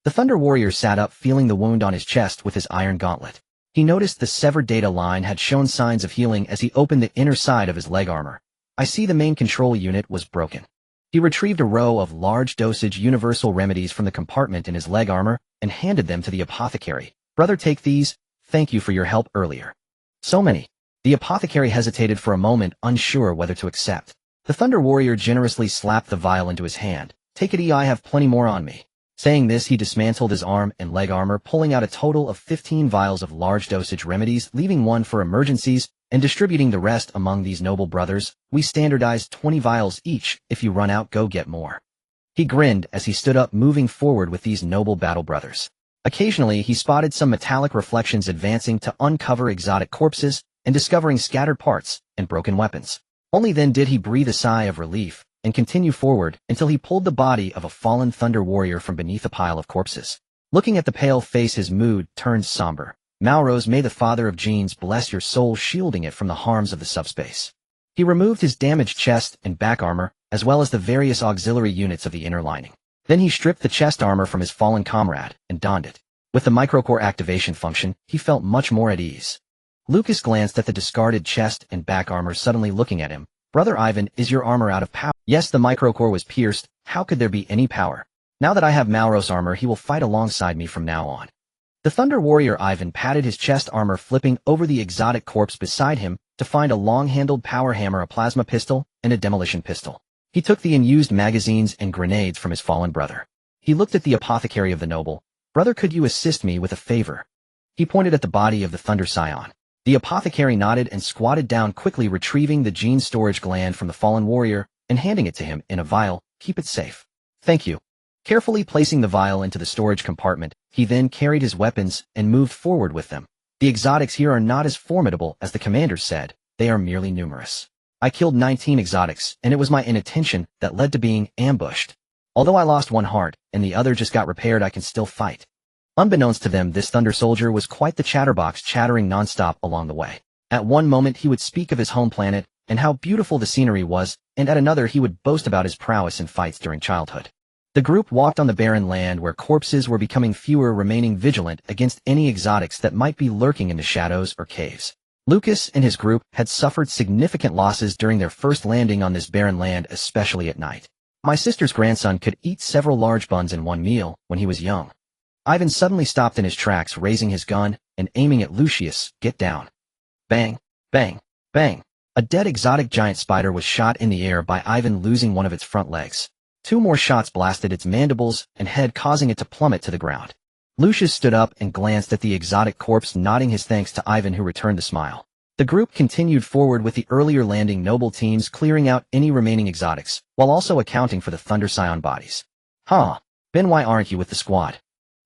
The Thunder warrior sat up, feeling the wound on his chest with his iron gauntlet. He noticed the severed data line had shown signs of healing as he opened the inner side of his leg armor. "I see the main control unit was broken." He retrieved a row of large dosage universal remedies from the compartment in his leg armor and handed them to the apothecary. "Brother, take these. Thank you for your help earlier." "So many." The apothecary hesitated for a moment, unsure whether to accept. The Thunder warrior generously slapped the vial into his hand. "Take it, I have plenty more on me." Saying this, he dismantled his arm and leg armor, pulling out a total of 15 vials of large dosage remedies, leaving one for emergencies and distributing the rest among these noble brothers. "We standardized 20 vials each. If you run out, go get more." He grinned as he stood up, moving forward with these noble battle brothers. Occasionally, he spotted some metallic reflections advancing to uncover exotic corpses and discovering scattered parts and broken weapons. Only then did he breathe a sigh of relief and continue forward until he pulled the body of a fallen Thunder warrior from beneath a pile of corpses. Looking at the pale face, his mood turned somber. "Malrose, may the father of genes bless your soul, shielding it from the harms of the subspace." He removed his damaged chest and back armor, as well as the various auxiliary units of the inner lining. Then he stripped the chest armor from his fallen comrade and donned it. With the microcore activation function, he felt much more at ease. Lucas glanced at the discarded chest and back armor, suddenly looking at him. "Brother Ivan, is your armor out of power?" "Yes, the microcore was pierced. How could there be any power? Now that I have Malros armor, he will fight alongside me from now on." The Thunder warrior Ivan patted his chest armor, flipping over the exotic corpse beside him to find a long-handled power hammer, a plasma pistol, and a demolition pistol. He took the unused magazines and grenades from his fallen brother. He looked at the apothecary of the noble. "Brother, could you assist me with a favor?" He pointed at the body of the Thunder Scion. The apothecary nodded and squatted down, quickly retrieving the gene storage gland from the fallen warrior and handing it to him in a vial. Keep it safe. Thank you. Carefully placing the vial into the storage compartment, he then carried his weapons and moved forward with them. The exotics here are not as formidable as the commander said, they are merely numerous. I killed 19 exotics, and it was my inattention that led to being ambushed. Although I lost one heart, and the other just got repaired, I can still fight. Unbeknownst to them, this Thunder Soldier was quite the chatterbox, chattering nonstop along the way. At one moment he would speak of his home planet, and how beautiful the scenery was, and at another he would boast about his prowess in fights during childhood. The group walked on the barren land where corpses were becoming fewer, remaining vigilant against any exotics that might be lurking in the shadows or caves. Lucas and his group had suffered significant losses during their first landing on this barren land, especially at night. My sister's grandson could eat several large buns in one meal when he was young. Ivan suddenly stopped in his tracks, raising his gun and aiming at Lucius. Get down. Bang, bang, bang. A dead exotic giant spider was shot in the air by Ivan, losing one of its front legs. 2 more shots blasted its mandibles and head, causing it to plummet to the ground. Lucius stood up and glanced at the exotic corpse, nodding his thanks to Ivan, who returned the smile. The group continued forward with the earlier landing noble teams, clearing out any remaining exotics, while also accounting for the Thunder Scion bodies. Huh, Ben, why aren't you with the squad?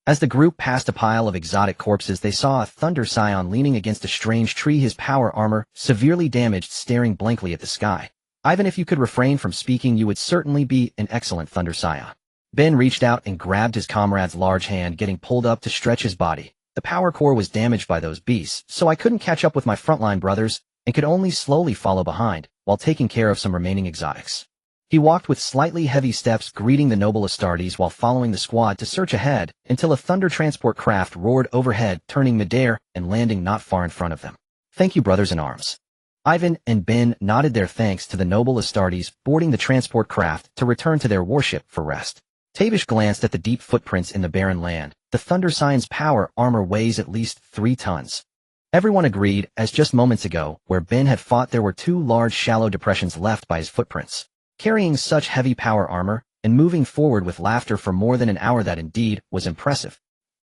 As the group passed a pile of exotic corpses, they saw a Thunder Scion leaning against a strange tree, his power armor severely damaged, staring blankly at the sky. Ivan, if you could refrain from speaking, you would certainly be an excellent Thunder Scion. Ben reached out and grabbed his comrade's large hand, getting pulled up to stretch his body. The power core was damaged by those beasts, so I couldn't catch up with my frontline brothers and could only slowly follow behind while taking care of some remaining exotics. He walked with slightly heavy steps, greeting the noble Astartes while following the squad to search ahead until a thunder transport craft roared overhead, turning midair and landing not far in front of them. Thank you, brothers in arms. Ivan and Ben nodded their thanks to the noble Astartes, boarding the transport craft to return to their warship for rest. Tavish glanced at the deep footprints in the barren land. The Thunder Scion's power armor weighs at least 3 tons. Everyone agreed, as just moments ago, where Ben had fought, there were 2 large shallow depressions left by his footprints. Carrying such heavy power armor and moving forward with laughter for more than an hour, that indeed was impressive.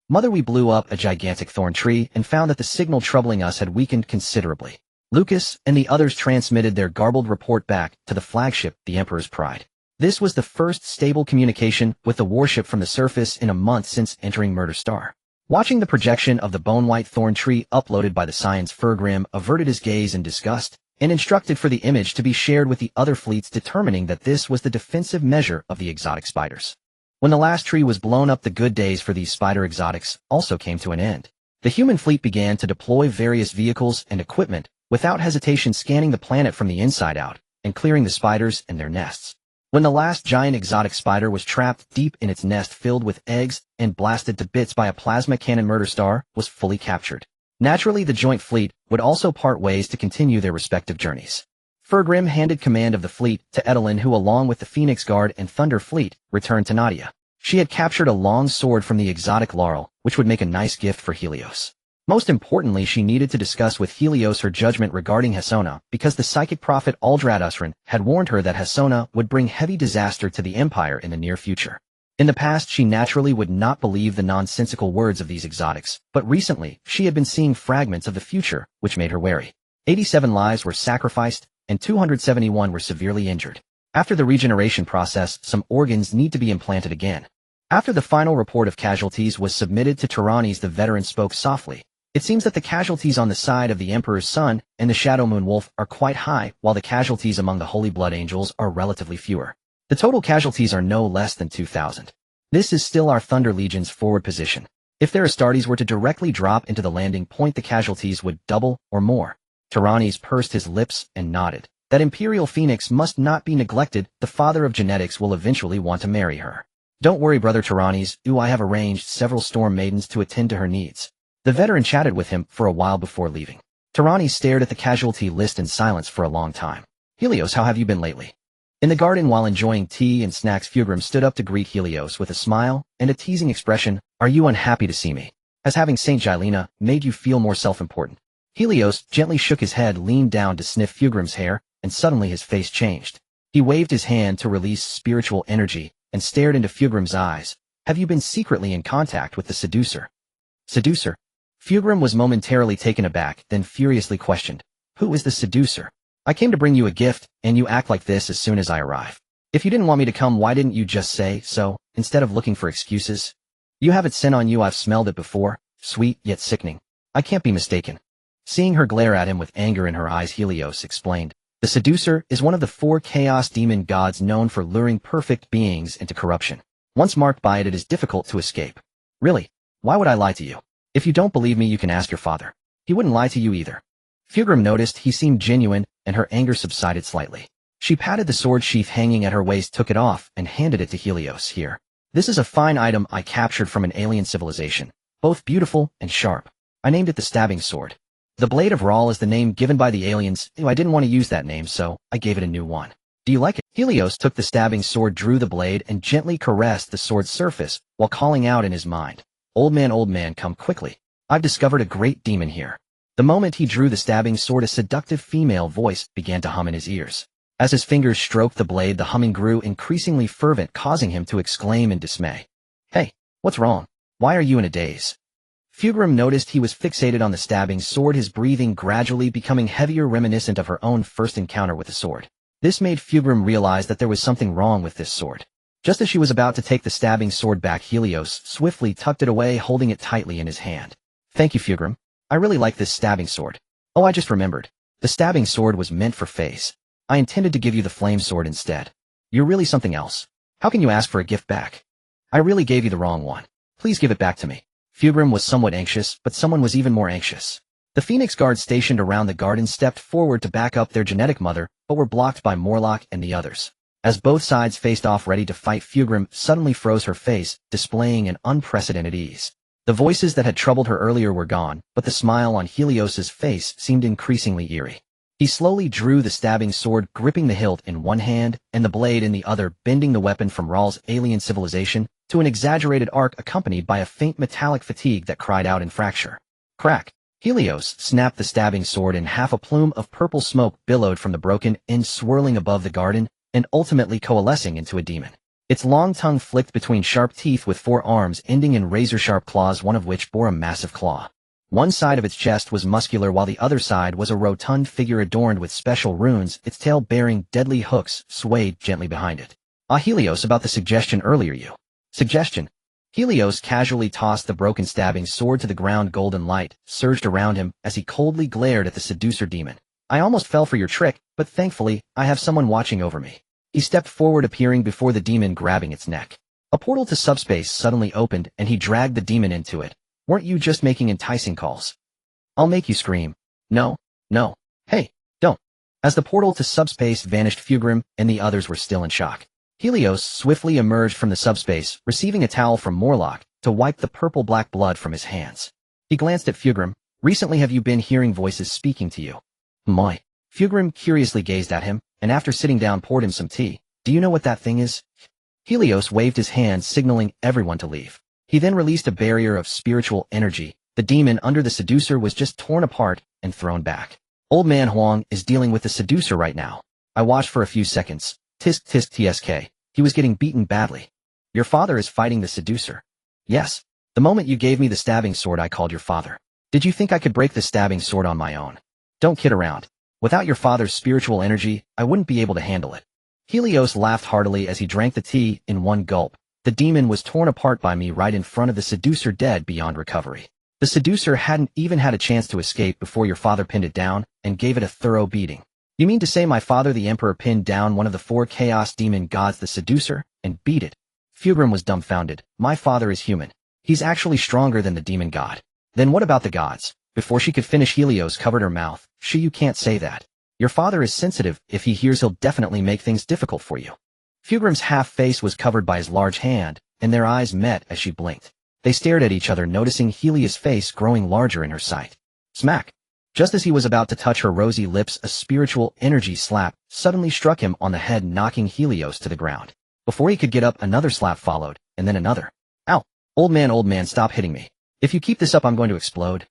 Mother, we blew up a gigantic thorn tree and found that the signal troubling us had weakened considerably. Lucas and the others transmitted their garbled report back to the flagship, the Emperor's Pride. This was the first stable communication with the warship from the surface in a month since entering Murder Star. Watching the projection of the bone-white thorn tree uploaded by the Scion's, Fergrim averted his gaze in disgust and instructed for the image to be shared with the other fleets, determining that this was the defensive measure of the exotic spiders. When the last tree was blown up, the good days for these spider exotics also came to an end. The human fleet began to deploy various vehicles and equipment, without hesitation scanning the planet from the inside out and clearing the spiders and their nests. When the last giant exotic spider was trapped deep in its nest filled with eggs and blasted to bits by a plasma cannon, Murder Star was fully captured. Naturally, the joint fleet would also part ways to continue their respective journeys. Fergrim handed command of the fleet to Edelin, who along with the Phoenix Guard and Thunder Fleet returned to Nadia. She had captured a long sword from the exotic Laurel, which would make a nice gift for Helios. Most importantly, she needed to discuss with Helios her judgment regarding Hasona, because the psychic prophet Aldrad Usran had warned her that Hasona would bring heavy disaster to the Empire in the near future. In the past, she naturally would not believe the nonsensical words of these exotics, but recently, she had been seeing fragments of the future, which made her wary. 87 lives were sacrificed, and 271 were severely injured. After the regeneration process, some organs need to be implanted again. After the final report of casualties was submitted to Tyrannes, the veteran spoke softly. It seems that the casualties on the side of the Emperor's Son and the Shadow Moon Wolf are quite high, while the casualties among the Holy Blood Angels are relatively fewer. The total casualties are no less than 2,000. This is still our Thunder Legion's forward position. If their Astartes were to directly drop into the landing point, the casualties would double or more. Tyrannes pursed his lips and nodded. That Imperial Phoenix must not be neglected. The father of genetics will eventually want to marry her. Don't worry, brother Tyrannes. I have arranged several storm maidens to attend to her needs. The veteran chatted with him for a while before leaving. Tyrannes stared at the casualty list in silence for a long time. Helios, how have you been lately? In the garden, while enjoying tea and snacks, Fugrim stood up to greet Helios with a smile and a teasing expression. Are you unhappy to see me? Has having Saint Gilena made you feel more self-important? Helios gently shook his head, leaned down to sniff Fugrim's hair, and suddenly his face changed. He waved his hand to release spiritual energy and stared into Fugrim's eyes. Have you been secretly in contact with the seducer? Seducer? Fugrim was momentarily taken aback, then furiously questioned. Who is the seducer? I came to bring you a gift, and you act like this as soon as I arrive. If you didn't want me to come, why didn't you just say so, instead of looking for excuses? You have it sent on you. I've smelled it before, sweet yet sickening. I can't be mistaken. Seeing her glare at him with anger in her eyes, Helios explained. The seducer is one of the 4 chaos demon gods known for luring perfect beings into corruption. Once marked by it, it is difficult to escape. Really? Why would I lie to you? If you don't believe me, you can ask your father. He wouldn't lie to you either. Fugrim noticed he seemed genuine, and her anger subsided slightly. She patted the sword sheath hanging at her waist, took it off, and handed it to Helios. Here. This is a fine item I captured from an alien civilization. Both beautiful and sharp. I named it the stabbing sword. The Blade of Raal is the name given by the aliens. I didn't want to use that name, so I gave it a new one. Do you like it? Helios took the stabbing sword, drew the blade, and gently caressed the sword's surface, while calling out in his mind, old man, come quickly. I've discovered a great demon here. The moment he drew the stabbing sword, a seductive female voice began to hum in his ears. As his fingers stroked the blade, the humming grew increasingly fervent, causing him to exclaim in dismay. Hey, what's wrong? Why are you in a daze? Fugrim noticed he was fixated on the stabbing sword, his breathing gradually becoming heavier, reminiscent of her own first encounter with the sword. This made Fugrim realize that there was something wrong with this sword. Just as she was about to take the stabbing sword back, Helios swiftly tucked it away, holding it tightly in his hand. Thank you, Fugrim. I really like this stabbing sword. Oh, I just remembered. The stabbing sword was meant for Face. I intended to give you the flame sword instead. You're really something else. How can you ask for a gift back? I really gave you the wrong one. Please give it back to me. Fugrim was somewhat anxious, but someone was even more anxious. The Phoenix guards stationed around the garden stepped forward to back up their genetic mother, but were blocked by Morlock and the others. As both sides faced off ready to fight, Fugrim suddenly froze her face, displaying an unprecedented ease. The voices that had troubled her earlier were gone, but the smile on Helios's face seemed increasingly eerie. He slowly drew the stabbing sword, gripping the hilt in one hand and the blade in the other, bending the weapon from Raal's alien civilization to an exaggerated arc accompanied by a faint metallic fatigue that cried out in fracture. Crack! Helios snapped the stabbing sword in half. A plume of purple smoke billowed from the broken end, swirling above the garden and ultimately coalescing into a demon. Its long tongue flicked between sharp teeth with 4 arms ending in razor-sharp claws, one of which bore a massive claw. One side of its chest was muscular while the other side was a rotund figure adorned with special runes, its tail bearing deadly hooks swayed gently behind it. Ah, Helios, about the suggestion earlier you. Suggestion? Helios casually tossed the broken stabbing sword to the ground. Golden light surged around him as he coldly glared at the seducer demon. I almost fell for your trick, but thankfully, I have someone watching over me. He stepped forward, appearing before the demon, grabbing its neck. A portal to subspace suddenly opened, and he dragged the demon into it. Weren't you just making enticing calls? I'll make you scream. No, no. Hey, don't. As the portal to subspace vanished, Fugrim and the others were still in shock. Helios swiftly emerged from the subspace, receiving a towel from Morlock to wipe the purple-black blood from his hands. He glanced at Fugrim. Recently, have you been hearing voices speaking to you? My. Fugrim curiously gazed at him, and after sitting down poured him some tea. Do you know what that thing is? Helios waved his hand, signaling everyone to leave. He then released a barrier of spiritual energy. The demon under the seducer was just torn apart and thrown back. Old Man Huang is dealing with the seducer right now. I watched for a few seconds. Tisk tisk tsk. He was getting beaten badly. Your father is fighting the seducer. Yes. The moment you gave me the stabbing sword, I called your father. Did you think I could break the stabbing sword on my own? Don't kid around. Without your father's spiritual energy, I wouldn't be able to handle it. Helios laughed heartily as he drank the tea in one gulp. The demon was torn apart by me right in front of the seducer, dead beyond recovery. The seducer hadn't even had a chance to escape before your father pinned it down and gave it a thorough beating. You mean to say my father, the Emperor, pinned down one of the 4 chaos demon gods, the seducer, and beat it? Fugrim was dumbfounded. My father is human. He's actually stronger than the demon god. Then what about the gods? Before she could finish, Helios covered her mouth. You can't say that. Your father is sensitive. If he hears, he'll definitely make things difficult for you. Fugrim's half face was covered by his large hand, and their eyes met as she blinked. They stared at each other, noticing Helios' face growing larger in her sight. Smack! Just as he was about to touch her rosy lips, a spiritual energy slap suddenly struck him on the head, knocking Helios to the ground. Before he could get up, another slap followed, and then another. Ow! Old man, stop hitting me. If you keep this up, I'm going to explode.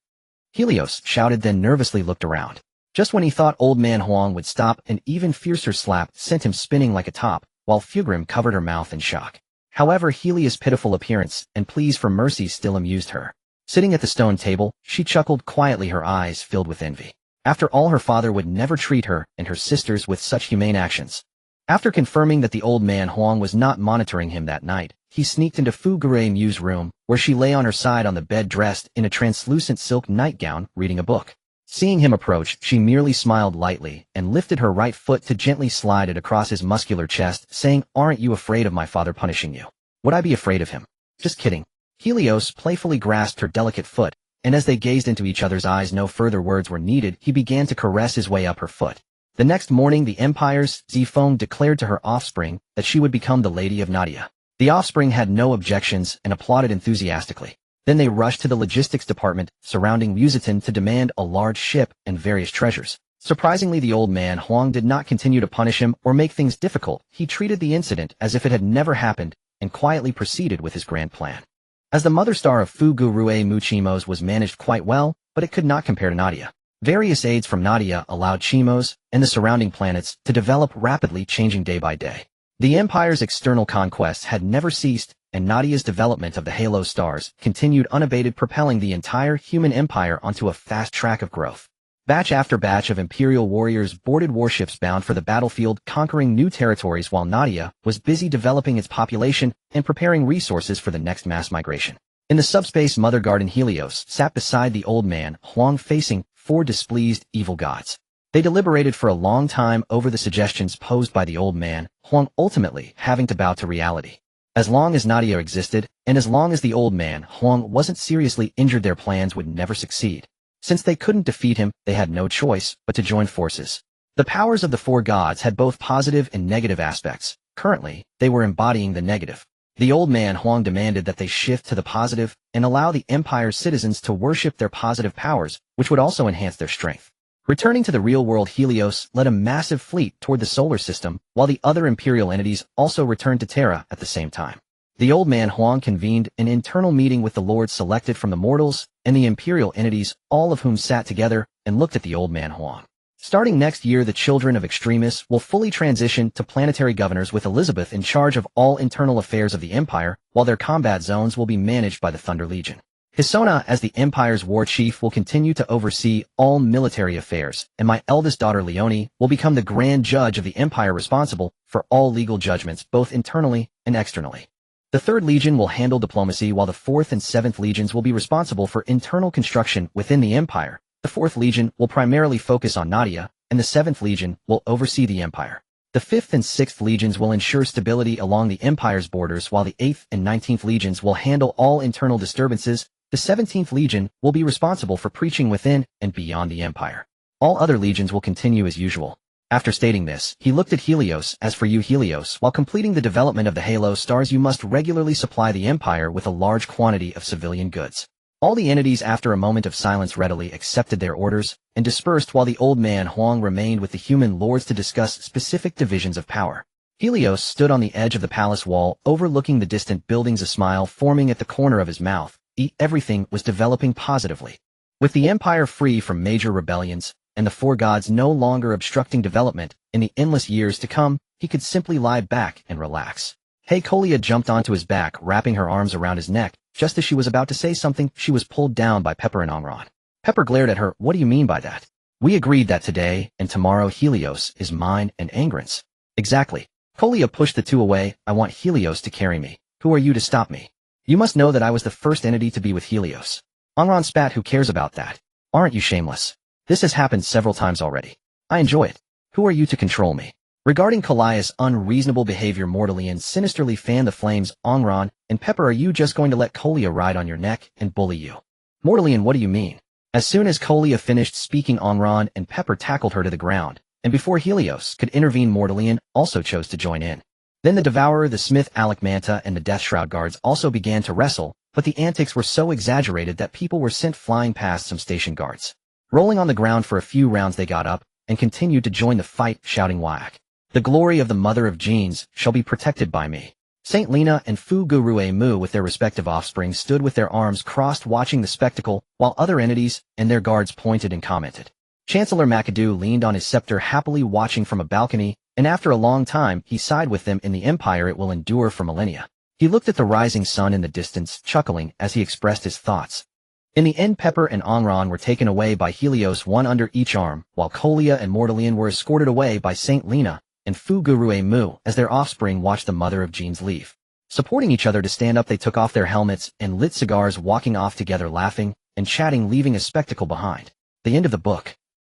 Helios shouted, then nervously looked around. Just when he thought Old Man Huang would stop, an even fiercer slap sent him spinning like a top, while Fugrim covered her mouth in shock. However, Helios' pitiful appearance and pleas for mercy still amused her. Sitting at the stone table, she chuckled quietly, her eyes filled with envy. After all, her father would never treat her and her sisters with such humane actions. After confirming that the old man Huang was not monitoring him that night, he sneaked into Fu Gurui Mu's room, where she lay on her side on the bed dressed in a translucent silk nightgown, reading a book. Seeing him approach, she merely smiled lightly and lifted her right foot to gently slide it across his muscular chest, saying, "Aren't you afraid of my father punishing you?" "Would I be afraid of him?" "Just kidding." Helios playfully grasped her delicate foot, and as they gazed into each other's eyes, no further words were needed. He began to caress his way up her foot. The next morning, the Empire's Zifeng declared to her offspring that she would become the Lady of Nadia. The offspring had no objections and applauded enthusiastically. Then they rushed to the logistics department surrounding Musiton to demand a large ship and various treasures. Surprisingly, the old man Huang did not continue to punish him or make things difficult. He treated the incident as if it had never happened and quietly proceeded with his grand plan. As the mother star of Fu Gurui Mu, Chimos was managed quite well, but it could not compare to Nadia. Various aids from Nadia allowed Chimos and the surrounding planets to develop rapidly, changing day by day. The Empire's external conquests had never ceased, and Nadia's development of the Halo stars continued unabated, propelling the entire human empire onto a fast track of growth. Batch after batch of Imperial warriors boarded warships bound for the battlefield, conquering new territories, while Nadia was busy developing its population and preparing resources for the next mass migration. In the subspace Mother Garden, Helios sat beside the old man Huang, facing 4 displeased evil gods. They deliberated for a long time over the suggestions posed by the old man Huang, ultimately having to bow to reality. As long as Nadia existed, and as long as the old man Huang wasn't seriously injured, their plans would never succeed. Since they couldn't defeat him, they had no choice but to join forces. The powers of the 4 gods had both positive and negative aspects. Currently, they were embodying the negative. The old man Huang demanded that they shift to the positive and allow the Empire's citizens to worship their positive powers, which would also enhance their strength. Returning to the real world, Helios led a massive fleet toward the solar system, while the other Imperial entities also returned to Terra at the same time. The old man Huang convened an internal meeting with the lords selected from the mortals and the Imperial entities, all of whom sat together and looked at the old man Huang. Starting next year, the children of Extremis will fully transition to planetary governors, with Elizabeth in charge of all internal affairs of the Empire, while their combat zones will be managed by the Thunder Legion. Hisona, as the Empire's war chief, will continue to oversee all military affairs, and my eldest daughter Leonie will become the grand judge of the Empire, responsible for all legal judgments, both internally and externally. The 3rd Legion will handle diplomacy, while the 4th and 7th Legions will be responsible for internal construction within the Empire. The 4th Legion will primarily focus on Nadia, and the 7th Legion will oversee the Empire. The 5th and 6th Legions will ensure stability along the Empire's borders, while the 8th and 19th Legions will handle all internal disturbances. The 17th Legion will be responsible for preaching within and beyond the Empire. All other legions will continue as usual. After stating this, he looked at Helios. As for you, Helios, while completing the development of the Halo stars, you must regularly supply the Empire with a large quantity of civilian goods. All the entities, after a moment of silence, readily accepted their orders and dispersed, while the old man Huang remained with the human lords to discuss specific divisions of power. Helios stood on the edge of the palace wall, overlooking the distant buildings, a smile forming at the corner of his mouth. Everything was developing positively. With the Empire free from major rebellions, and the 4 gods no longer obstructing development, in the endless years to come, he could simply lie back and relax. Hey, Kolia jumped onto his back, wrapping her arms around his neck. Just as she was about to say something, she was pulled down by Pepper and Angron. Pepper glared at her. "What do you mean by that?" "We agreed that today and tomorrow Helios is mine and Angron's." "Exactly." Kolia pushed the 2 away. "I want Helios to carry me. Who are you to stop me? You must know that I was the first entity to be with Helios." Angron spat. "Who cares about that? Aren't you shameless? This has happened several times already. I enjoy it. Who are you to control me?" Regarding Kalia's unreasonable behavior, Mortalian sinisterly fanned the flames. "Angron and Pepper, are you just going to let Kolia ride on your neck and bully you?" "Mortalian, what do you mean?" As soon as Kolia finished speaking, Angron and Pepper tackled her to the ground, and before Helios could intervene, Mortalian also chose to join in. Then the Devourer, the Smith, Alec Manta, and the Death Shroud guards also began to wrestle, but the antics were so exaggerated that people were sent flying past some station guards. Rolling on the ground for a few rounds, they got up and continued to join the fight, shouting, "Whack! The glory of the Mother of Genes shall be protected by me." Saint Lena and Fu Gurui Mu, with their respective offspring, stood with their arms crossed watching the spectacle, while other entities and their guards pointed and commented. Chancellor McAdoo leaned on his scepter, happily watching from a balcony, and after a long time he sighed with them. "In the Empire it will endure for millennia." He looked at the rising sun in the distance, chuckling as he expressed his thoughts. In the end, Pepper and Angron were taken away by Helios, one under each arm, while Colia and Mortalion were escorted away by Saint Lena and Fugurue Mu as their offspring watched the mother of Jean's leave. Supporting each other to stand up, they took off their helmets and lit cigars, walking off together, laughing and chatting, leaving a spectacle behind. The end of the book.